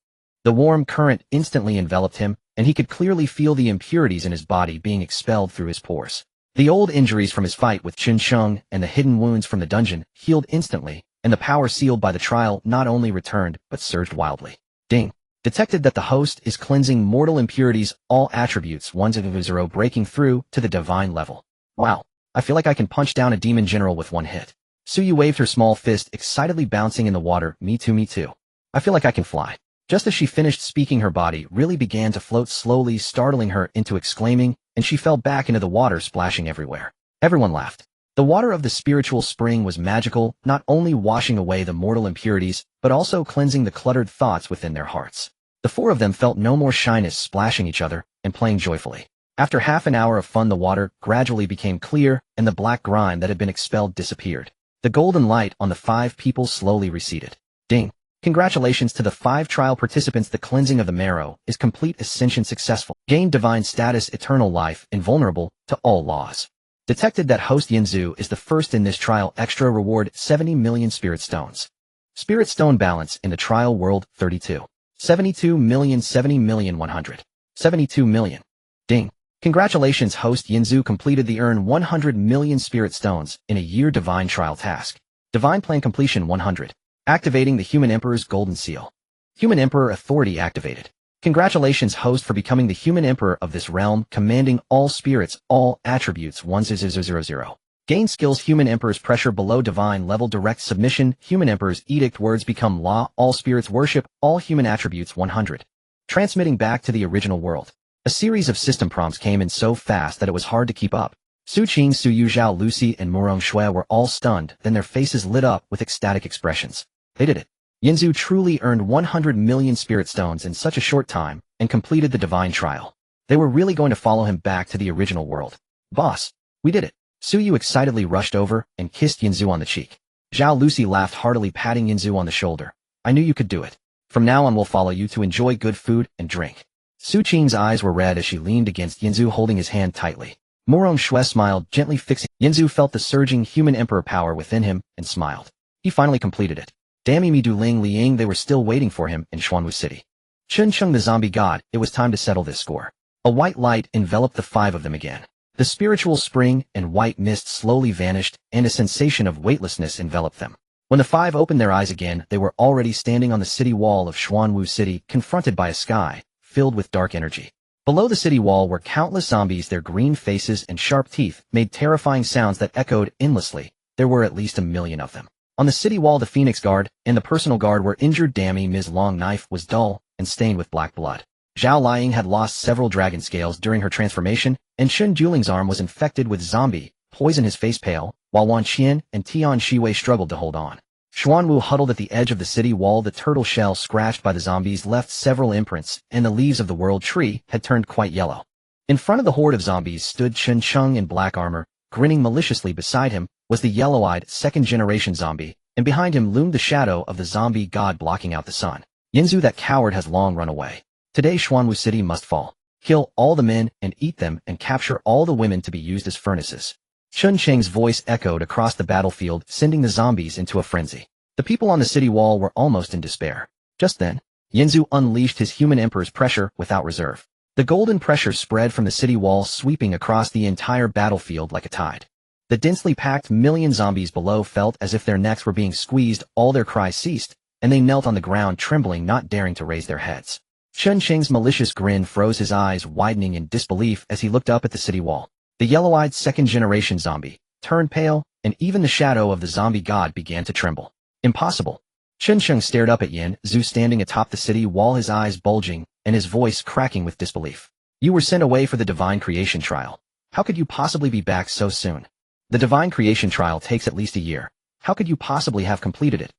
The warm current instantly enveloped him, and he could clearly feel the impurities in his body being expelled through his pores. The old injuries from his fight with Chen Sheng and the hidden wounds from the dungeon healed instantly, and the power sealed by the trial not only returned, but surged wildly. Ding. Detected that the host is cleansing mortal impurities, all attributes 1-0, breaking through to the divine level. Wow. I feel like I can punch down a demon general with one hit. Su Yu waved her small fist, excitedly bouncing in the water. Me too, me too. I feel like I can fly. Just as she finished speaking, her body really began to float slowly, startling her into exclaiming, and she fell back into the water, splashing everywhere. Everyone laughed. The water of the spiritual spring was magical, not only washing away the mortal impurities, but also cleansing the cluttered thoughts within their hearts. The four of them felt no more shyness, splashing each other and playing joyfully. After half an hour of fun, the water gradually became clear, and the black grime that had been expelled disappeared. The golden light on the five people slowly receded. Ding. Congratulations to the 5 trial participants. The cleansing of the marrow is complete. Ascension successful. Gained divine status, eternal life, invulnerable to all laws. Detected that host Yanzu is the first in this trial. Extra reward 70 million spirit stones. Spirit stone balance in the trial world 32. 72 million, 70 million, 100. 72 million. Ding. Congratulations, host Yanzu completed the earn 100 million spirit stones in a year divine trial task. Divine plan completion 100. Activating the Human Emperor's Golden Seal. Human Emperor authority activated. Congratulations, host, for becoming the Human Emperor of this realm, commanding all spirits, all attributes 1000. Gain skills. Human Emperor's pressure below divine level, direct submission. Human Emperor's edict, words become law, all spirits worship, all human attributes 100. Transmitting back to the original world. A series of system prompts came in so fast that it was hard to keep up. Su Qing, Su Yu, Zhao Lucy, and Murong Shui were all stunned, then their faces lit up with ecstatic expressions. They did it. Yanzu truly earned 100 million spirit stones in such a short time, and completed the divine trial. They were really going to follow him back to the original world. Boss, we did it. Su Yu excitedly rushed over and kissed Yanzu on the cheek. Zhao Lucy laughed heartily, patting Yanzu on the shoulder. I knew you could do it. From now on, we'll follow you to enjoy good food and drink. Su Qing's eyes were red as she leaned against Yanzu, holding his hand tightly. Murong Shui smiled, gently fixing. Yanzu felt the surging human emperor power within him and smiled. He finally completed it. Dammy Mi Du Ling Liang, they were still waiting for him in Xuanwu City. Chen Sheng, the zombie god, it was time to settle this score. A white light enveloped the 5 of them again. The spiritual spring and white mist slowly vanished, and a sensation of weightlessness enveloped them. When the 5 opened their eyes again, they were already standing on the city wall of Xuanwu City, confronted by a sky filled with dark energy. Below the city wall were countless zombies. Their green faces and sharp teeth made terrifying sounds that echoed endlessly. There were at least 1 million of them. On the city wall, the Phoenix Guard and the personal guard were injured. Dammy Mi's long knife was dull and stained with black blood. Zhao Liang had lost several dragon scales during her transformation, and Chen Juling's arm was infected with zombie poison, his face pale, while Wan Qian and Tian Shiwei struggled to hold on. Xuanwu huddled at the edge of the city wall. The turtle shell scratched by the zombies left several imprints, and the leaves of the world tree had turned quite yellow. In front of the horde of zombies stood Chen Sheng in black armor, grinning maliciously. Beside him was the yellow-eyed second-generation zombie, and behind him loomed the shadow of the zombie god, blocking out the sun. Yanzu, that coward, has long run away. Today Xuanwu City must fall. Kill all the men and eat them, and capture all the women to be used as furnaces. Chun Cheng's voice echoed across the battlefield, sending the zombies into a frenzy. The people on the city wall were almost in despair. Just then, Yanzu unleashed his human emperor's pressure without reserve. The golden pressure spread from the city wall, sweeping across the entire battlefield like a tide. The densely packed million zombies below felt as if their necks were being squeezed, all their cries ceased, and they knelt on the ground trembling, not daring to raise their heads. Chun Cheng's malicious grin froze, his eyes widening in disbelief as he looked up at the city wall. The yellow-eyed second-generation zombie turned pale, and even the shadow of the zombie god began to tremble. Impossible. Chun Cheng stared up at Yin Zhu standing atop the city wall, his eyes bulging and his voice cracking with disbelief. You were sent away for the divine creation trial. How could you possibly be back so soon? The divine creation trial takes at least a year. How could you possibly have completed it?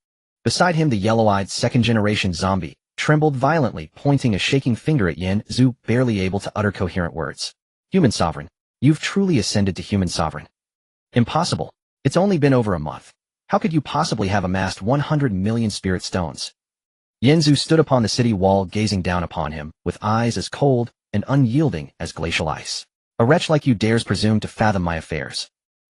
Beside him, the yellow-eyed second-generation zombie trembled violently, pointing a shaking finger at Yin Zhu, barely able to utter coherent words. Human sovereign. You've truly ascended to human sovereign. Impossible. It's only been over a month. How could you possibly have amassed 100 million spirit stones? Yin Zhu stood upon the city wall, gazing down upon him, with eyes as cold and unyielding as glacial ice. A wretch like you dares presume to fathom my affairs.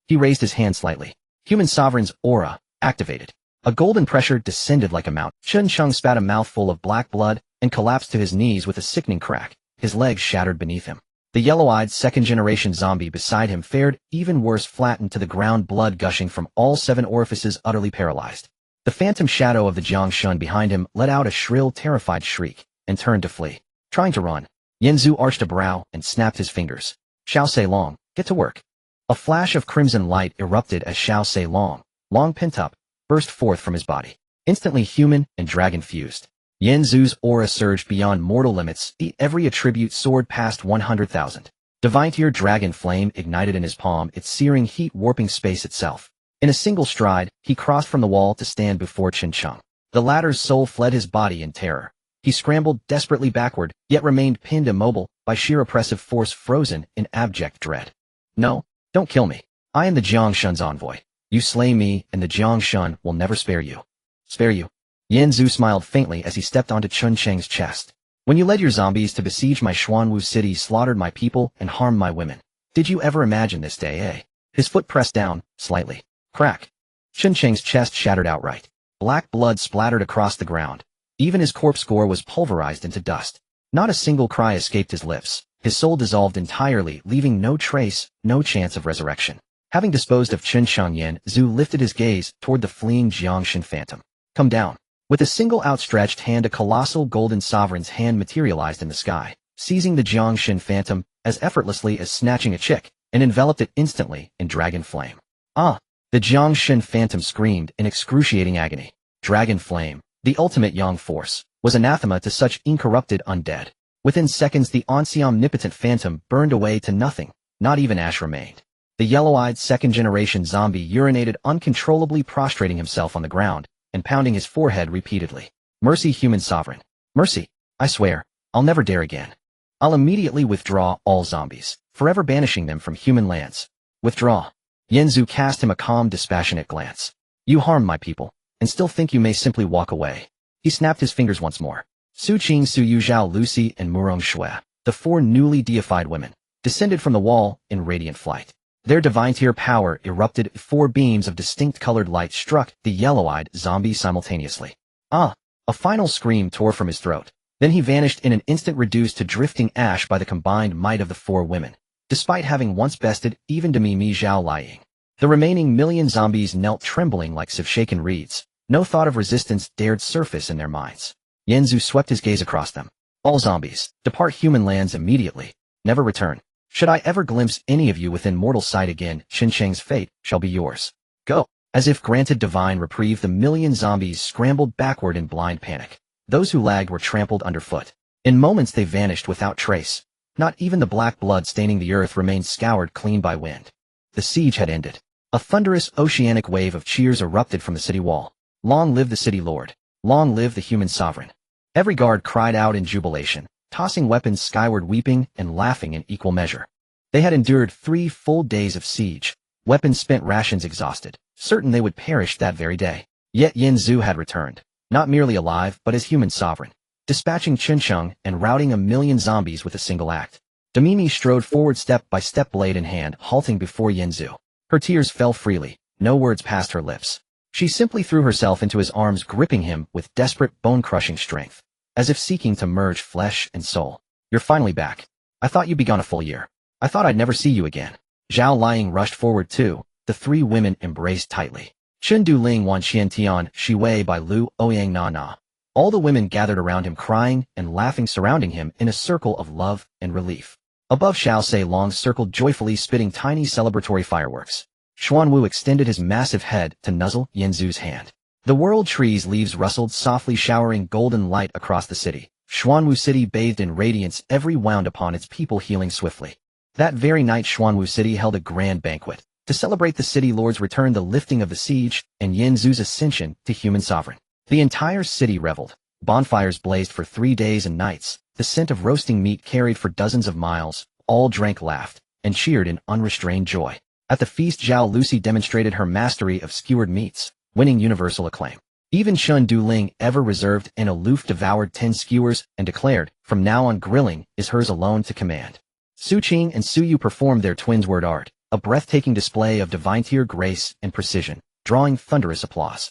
He raised his hand slightly. Human sovereign's aura activated. A golden pressure descended like a mountain. Chun Cheng spat a mouthful of black blood and collapsed to his knees with a sickening crack. His legs shattered beneath him. The yellow-eyed second-generation zombie beside him fared even worse, flattened to the ground, blood gushing from all 7 orifices, utterly paralyzed. The phantom shadow of the Jiangshun behind him let out a shrill, terrified shriek and turned to flee. Trying to run, Yin Zhu arched a brow and snapped his fingers. Xiao Se Long, get to work. A flash of crimson light erupted as Xiao Se Long, long pent up, burst forth from his body. Instantly human and dragon fused. Yin Zhu's aura surged beyond mortal limits. Every attribute soared past 100,000. Divine tier dragon flame ignited in his palm, its searing heat warping space itself. In a single stride, he crossed from the wall to stand before Chun Cheng. The latter's soul fled his body in terror. He scrambled desperately backward, yet remained pinned immobile by sheer oppressive force, frozen in abject dread. No, don't kill me. I am the Jiangshun's envoy. You slay me, and the Jiangshun will never spare you. Spare you? Yin Zhu smiled faintly as he stepped onto Chun Cheng's chest. When you led your zombies to besiege my Xuanwu city, slaughtered my people, and harmed my women. Did you ever imagine this day, eh? His foot pressed down, slightly. Crack. Chun Cheng's chest shattered outright. Black blood splattered across the ground. Even his corpse gore was pulverized into dust. Not a single cry escaped his lips. His soul dissolved entirely, leaving no trace, no chance of resurrection. Having disposed of Chun Cheng, Yin Zhu lifted his gaze toward the fleeing Jiangshan phantom. Come down. With a single outstretched hand, a colossal golden sovereign's hand materialized in the sky, seizing the Jiangshan phantom as effortlessly as snatching a chick, and enveloped it instantly in dragon flame. Ah! The Jiangshan phantom screamed in excruciating agony. Dragon flame, the ultimate yang force, was anathema to such incorrupted undead. Within seconds, the once omnipotent phantom burned away to nothing. Not even ash remained. The yellow-eyed second-generation zombie urinated uncontrollably, prostrating himself on the ground and pounding his forehead repeatedly. Mercy, human sovereign. Mercy. I swear, I'll never dare again. I'll immediately withdraw all zombies, forever banishing them from human lands. Withdraw. Yin Zhu cast him a calm, dispassionate glance. You harmed my people, and still think you may simply walk away. He snapped his fingers once more. Su Qing, Su Yuzhao, Lucy, and Murong Shui, the 4 newly deified women, descended from the wall in radiant flight. Their divine tier power erupted. 4 beams of distinct colored light struck the yellow-eyed zombie simultaneously. Ah! A final scream tore from his throat. Then he vanished in an instant, reduced to drifting ash by the combined might of the 4 women, despite having once bested even Demi Mi Zhao Lying. The remaining million zombies knelt trembling like shaken reeds. No thought of resistance dared surface in their minds. Yin Zhu swept his gaze across them. All zombies, depart human lands immediately. Never return. Should I ever glimpse any of you within mortal sight again, Chun Cheng's fate shall be yours. Go. As if granted divine reprieve, the million zombies scrambled backward in blind panic. Those who lagged were trampled underfoot. In moments they vanished without trace. Not even the black blood staining the earth remained scoured clean by wind. The siege had ended. A thunderous oceanic wave of cheers erupted from the city wall. Long live the city lord. Long live the human sovereign. Every guard cried out in jubilation, tossing weapons skyward, weeping and laughing in equal measure. They had endured 3 full days of siege, weapons spent, rations exhausted, certain they would perish that very day. Yet Yin Zhu had returned, not merely alive but as human sovereign, dispatching Chun Cheng and routing a million zombies with a single act. Demimi strode forward, step by step, blade in hand, halting before Yin Zhu. Her tears fell freely, no words passed her lips. She simply threw herself into his arms, gripping him with desperate, bone-crushing strength, as if seeking to merge flesh and soul. You're finally back. I thought you'd be gone a full year. I thought I'd never see you again. Zhao Liang rushed forward too. The three women embraced tightly. Chen Duling Wan Xian Tian Shi Wei Bai Lu Ouyang Na Na. All the women gathered around him, crying and laughing, surrounding him in a circle of love and relief. Above, Xiao Sei Long circled joyfully, spitting tiny celebratory fireworks. Xuanwu extended his massive head to nuzzle Yanzu's hand. The world tree's leaves rustled softly, showering golden light across the city. Xuanwu City bathed in radiance, every wound upon its people healing swiftly. That very night, Xuanwu City held a grand banquet to celebrate the city lord's return, the lifting of the siege, and Yanzu's ascension to human sovereign. The entire city reveled. Bonfires blazed for 3 days and nights. The scent of roasting meat carried for dozens of miles. All drank, laughed, and cheered in unrestrained joy. At the feast, Zhao Lucy demonstrated her mastery of skewered meats, winning universal acclaim. Even Chen Duling, ever reserved and aloof, devoured 10 skewers and declared, from now on grilling is hers alone to command. Su Qing and Su Yu performed their twins' word art, a breathtaking display of divine-tier grace and precision, drawing thunderous applause.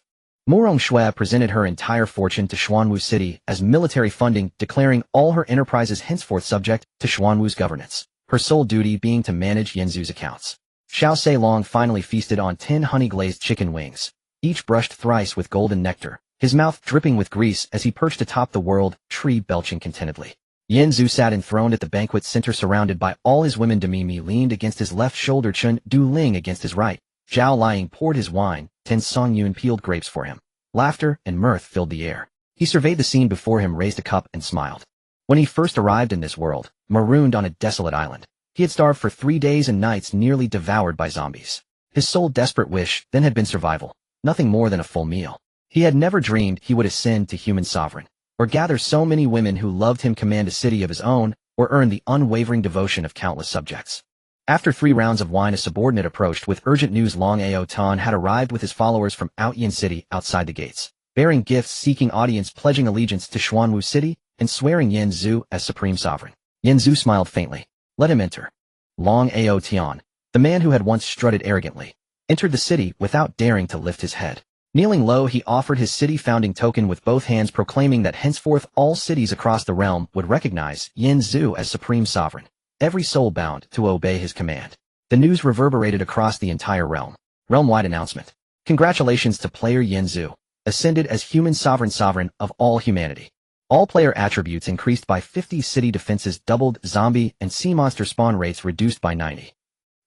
Murong Shui presented her entire fortune to Xuanwu City as military funding, declaring all her enterprises henceforth subject to Xuanwu's governance, her sole duty being to manage Yanzu's accounts. Xiao Sei Long finally feasted on 10 honey-glazed chicken wings, each brushed thrice with golden nectar, his mouth dripping with grease as he perched atop the world tree, belching contentedly. Yanzu sat enthroned at the banquet center, surrounded by all his women. Demi Mi leaned against his left shoulder, Chen Duling against his right. Zhao Liang poured his wine, Ten Songyun peeled grapes for him. Laughter and mirth filled the air. He surveyed the scene before him, raised a cup, and smiled. When he first arrived in this world, marooned on a desolate island, he had starved for 3 days and nights, nearly devoured by zombies. His sole desperate wish then had been survival, nothing more than a full meal. He had never dreamed he would ascend to human sovereign, or gather so many women who loved him, command a city of his own, or earn the unwavering devotion of countless subjects. After 3 rounds of wine, a subordinate approached with urgent news. Long Ao Tan had arrived with his followers from Outyin City outside the gates, bearing gifts, seeking audience, pledging allegiance to Xuanwu City, and swearing Yanzu as supreme sovereign. Yanzu smiled faintly. Let him enter. Long Ao Tian, the man who had once strutted arrogantly, entered the city without daring to lift his head. Kneeling low, he offered his city founding token with both hands, proclaiming that henceforth all cities across the realm would recognize Yanzu as supreme sovereign, every soul bound to obey his command. The news reverberated across the entire realm. Realm-wide announcement. Congratulations to player Yanzu, ascended as human sovereign of all humanity. All player attributes increased by 50, city defenses doubled, zombie and sea monster spawn rates reduced by 90.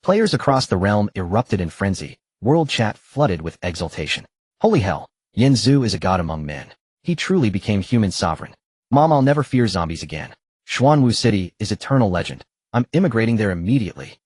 Players across the realm erupted in frenzy, world chat flooded with exultation. Holy hell, Yanzu is a god among men. He truly became human sovereign. Mom, I'll never fear zombies again. Xuanwu City is eternal legend. I'm immigrating there immediately.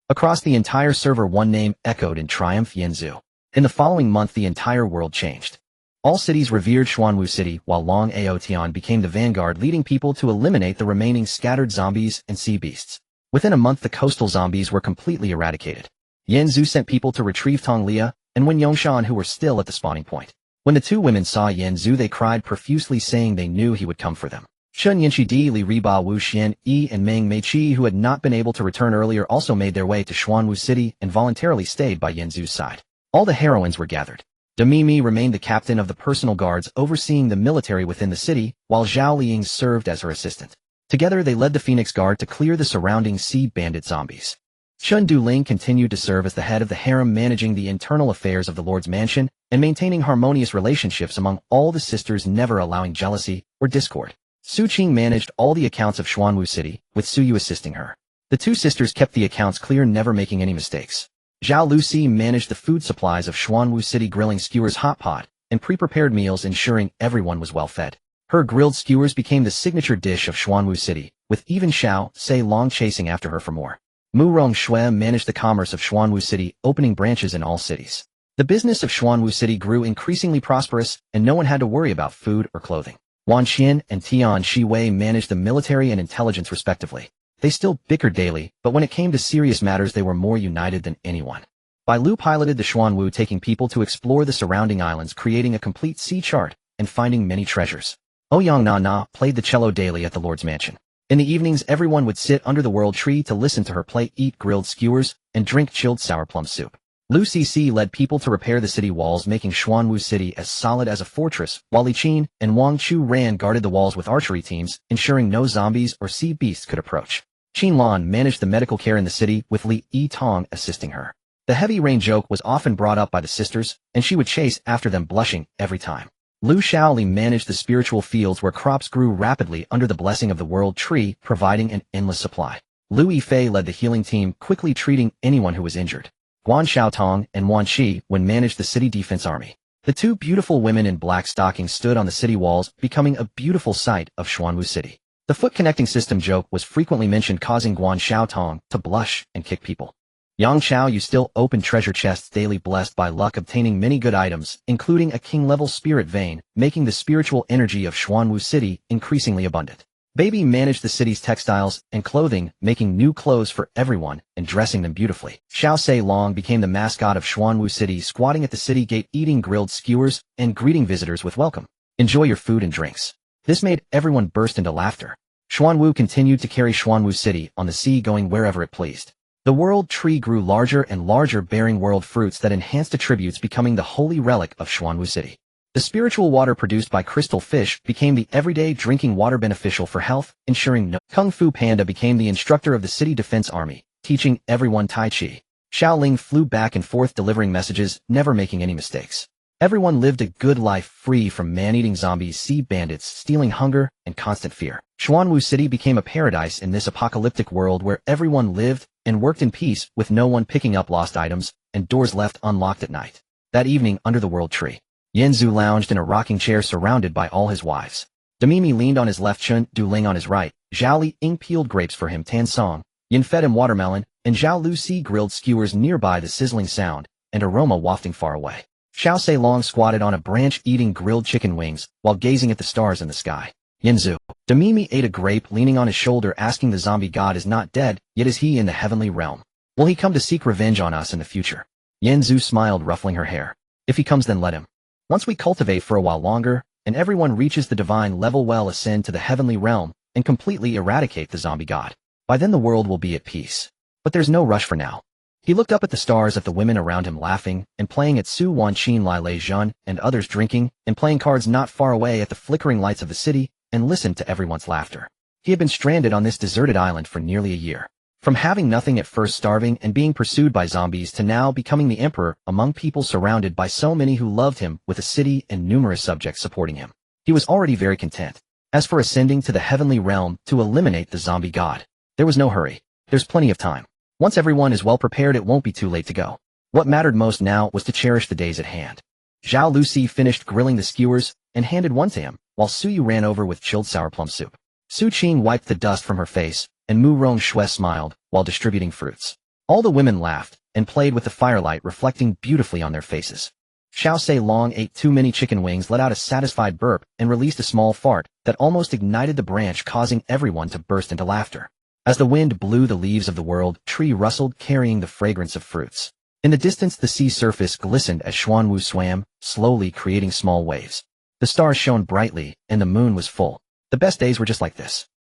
Across the entire server, one name echoed in triumph: Yanzu. In the following month, the entire world changed. All cities revered Xuanwu City, while Long Ao Tian became the vanguard, leading people to eliminate the remaining scattered zombies and sea beasts. Within a month, the coastal zombies were completely eradicated. Yanzu sent people to retrieve Tonglia and Wen Yongshan, who were still at the spawning point. When the 2 women saw Yanzu, they cried profusely, saying they knew he would come for them. Chen Yanshi, Di Li Riba Wu Xian Yi, and Meng Meiqi, who had not been able to return earlier, also made their way to Xuanwu City and voluntarily stayed by Yanzu's side. All the heroines were gathered. Demi Mi remained the captain of the personal guards, overseeing the military within the city, while Zhao Liang served as her assistant. Together, they led the Phoenix Guard to clear the surrounding sea bandit zombies. Chen Duling continued to serve as the head of the harem, managing the internal affairs of the Lord's mansion and maintaining harmonious relationships among all the sisters, never allowing jealousy or discord. Su Qing managed all the accounts of Xuanwu City, with Su Yu assisting her. The 2 sisters kept the accounts clear, never making any mistakes. Zhao Lucy managed the food supplies of Xuanwu City, grilling skewers, hot pot, and pre-prepared meals, ensuring everyone was well fed. Her grilled skewers became the signature dish of Xuanwu City, with even Xiao Sei Long chasing after her for more. Murong Shui managed the commerce of Xuanwu City, opening branches in all cities. The business of Xuanwu City grew increasingly prosperous, and no one had to worry about food or clothing. Wan Xian and Tian Shi Wei managed the military and intelligence respectively. They still bickered daily, but when it came to serious matters, they were more united than anyone. Bai Lu piloted the Xuanwu, taking people to explore the surrounding islands, creating a complete sea chart, and finding many treasures. Ouyang Na Na played the cello daily at the Lord's mansion. In the evenings, everyone would sit under the world tree to listen to her play, eat grilled skewers, and drink chilled sour plum soup. Lu Cixi led people to repair the city walls, making Xuanwu City as solid as a fortress, while Li Qin and Wang Chu Ran guarded the walls with archery teams, ensuring no zombies or sea beasts could approach. Qin Lan managed the medical care in the city, with Li Yitong assisting her. The heavy rain joke was often brought up by the sisters, and she would chase after them, blushing every time. Lu Shaoli managed the spiritual fields where crops grew rapidly under the blessing of the world tree, providing an endless supply. Lu Yifei led the healing team, quickly treating anyone who was injured. Guan Xiaotong and Wan Qi managed the city defense army. The two beautiful women in black stockings stood on the city walls, becoming a beautiful sight of Xuanwu City. The foot connecting system joke was frequently mentioned, causing Guan Xiaotong to blush and kick people. Yang Chao, you still open treasure chests daily, blessed by luck, obtaining many good items, including a king-level spirit vein, making the spiritual energy of Xuanwu City increasingly abundant. Baby managed the city's textiles and clothing, making new clothes for everyone and dressing them beautifully. Xiao Sei Long became the mascot of Xuanwu City, squatting at the city gate, eating grilled skewers and greeting visitors with welcome. Enjoy your food and drinks. This made everyone burst into laughter. Xuanwu continued to carry Xuanwu City on the sea, going wherever it pleased. The world tree grew larger and larger, bearing world fruits that enhanced attributes, becoming the holy relic of Xuanwu City. The spiritual water produced by crystal fish became the everyday drinking water, beneficial for health, ensuring no. Kung Fu Panda became the instructor of the city defense army, teaching everyone Tai Chi. Xiaoling flew back and forth delivering messages, never making any mistakes. Everyone lived a good life, free from man-eating zombies, sea bandits, stealing hunger, and constant fear. Xuanwu City became a paradise in this apocalyptic world where everyone lived and worked in peace, with no one picking up lost items and doors left unlocked at night. That evening, under the world tree, Yanzu lounged in a rocking chair surrounded by all his wives. Demimi leaned on his left, Chun Du-ling on his right, Zhao Li Ying peeled grapes for him, Tan Song, Yin fed him watermelon, and Zhao Lu Si grilled skewers nearby, the sizzling sound and aroma wafting far away. Xiao Sei Long squatted on a branch eating grilled chicken wings while gazing at the stars in the sky. Yanzu. Demimi ate a grape, leaning on his shoulder, asking, the zombie god is not dead, yet is he in the heavenly realm? Will he come to seek revenge on us in the future? Yanzu smiled, ruffling her hair. If he comes, then let him. Once we cultivate for a while longer, and everyone reaches the divine level, we'll ascend to the heavenly realm and completely eradicate the zombie god. By then the world will be at peace. But there's no rush for now. He looked up at the stars, at the women around him laughing and playing, at Su Wanqin, Lai Lei Zhun, and others drinking and playing cards not far away, at the flickering lights of the city, and listened to everyone's laughter. He had been stranded on this deserted island for nearly a year. From having nothing at first, starving and being pursued by zombies, to now becoming the emperor among people, surrounded by so many who loved him, with a city and numerous subjects supporting him. He was already very content. As for ascending to the heavenly realm to eliminate the zombie god, there was no hurry. There's plenty of time. Once everyone is well prepared, it won't be too late to go. What mattered most now was to cherish the days at hand. Zhao Lucy finished grilling the skewers and handed one to him, while Su Yu ran over with chilled sour plum soup. Su Qing wiped the dust from her face, and Mu Rong Shui smiled while distributing fruits. All the women laughed and played with the firelight, reflecting beautifully on their faces. Xiao Sei Long ate too many chicken wings, let out a satisfied burp, and released a small fart that almost ignited the branch, causing everyone to burst into laughter. As the wind blew, the leaves of the world tree rustled, carrying the fragrance of fruits. In the distance, the sea surface glistened as Xuanwu swam, slowly creating small waves. The stars shone brightly, and the moon was full. The best days were just like this.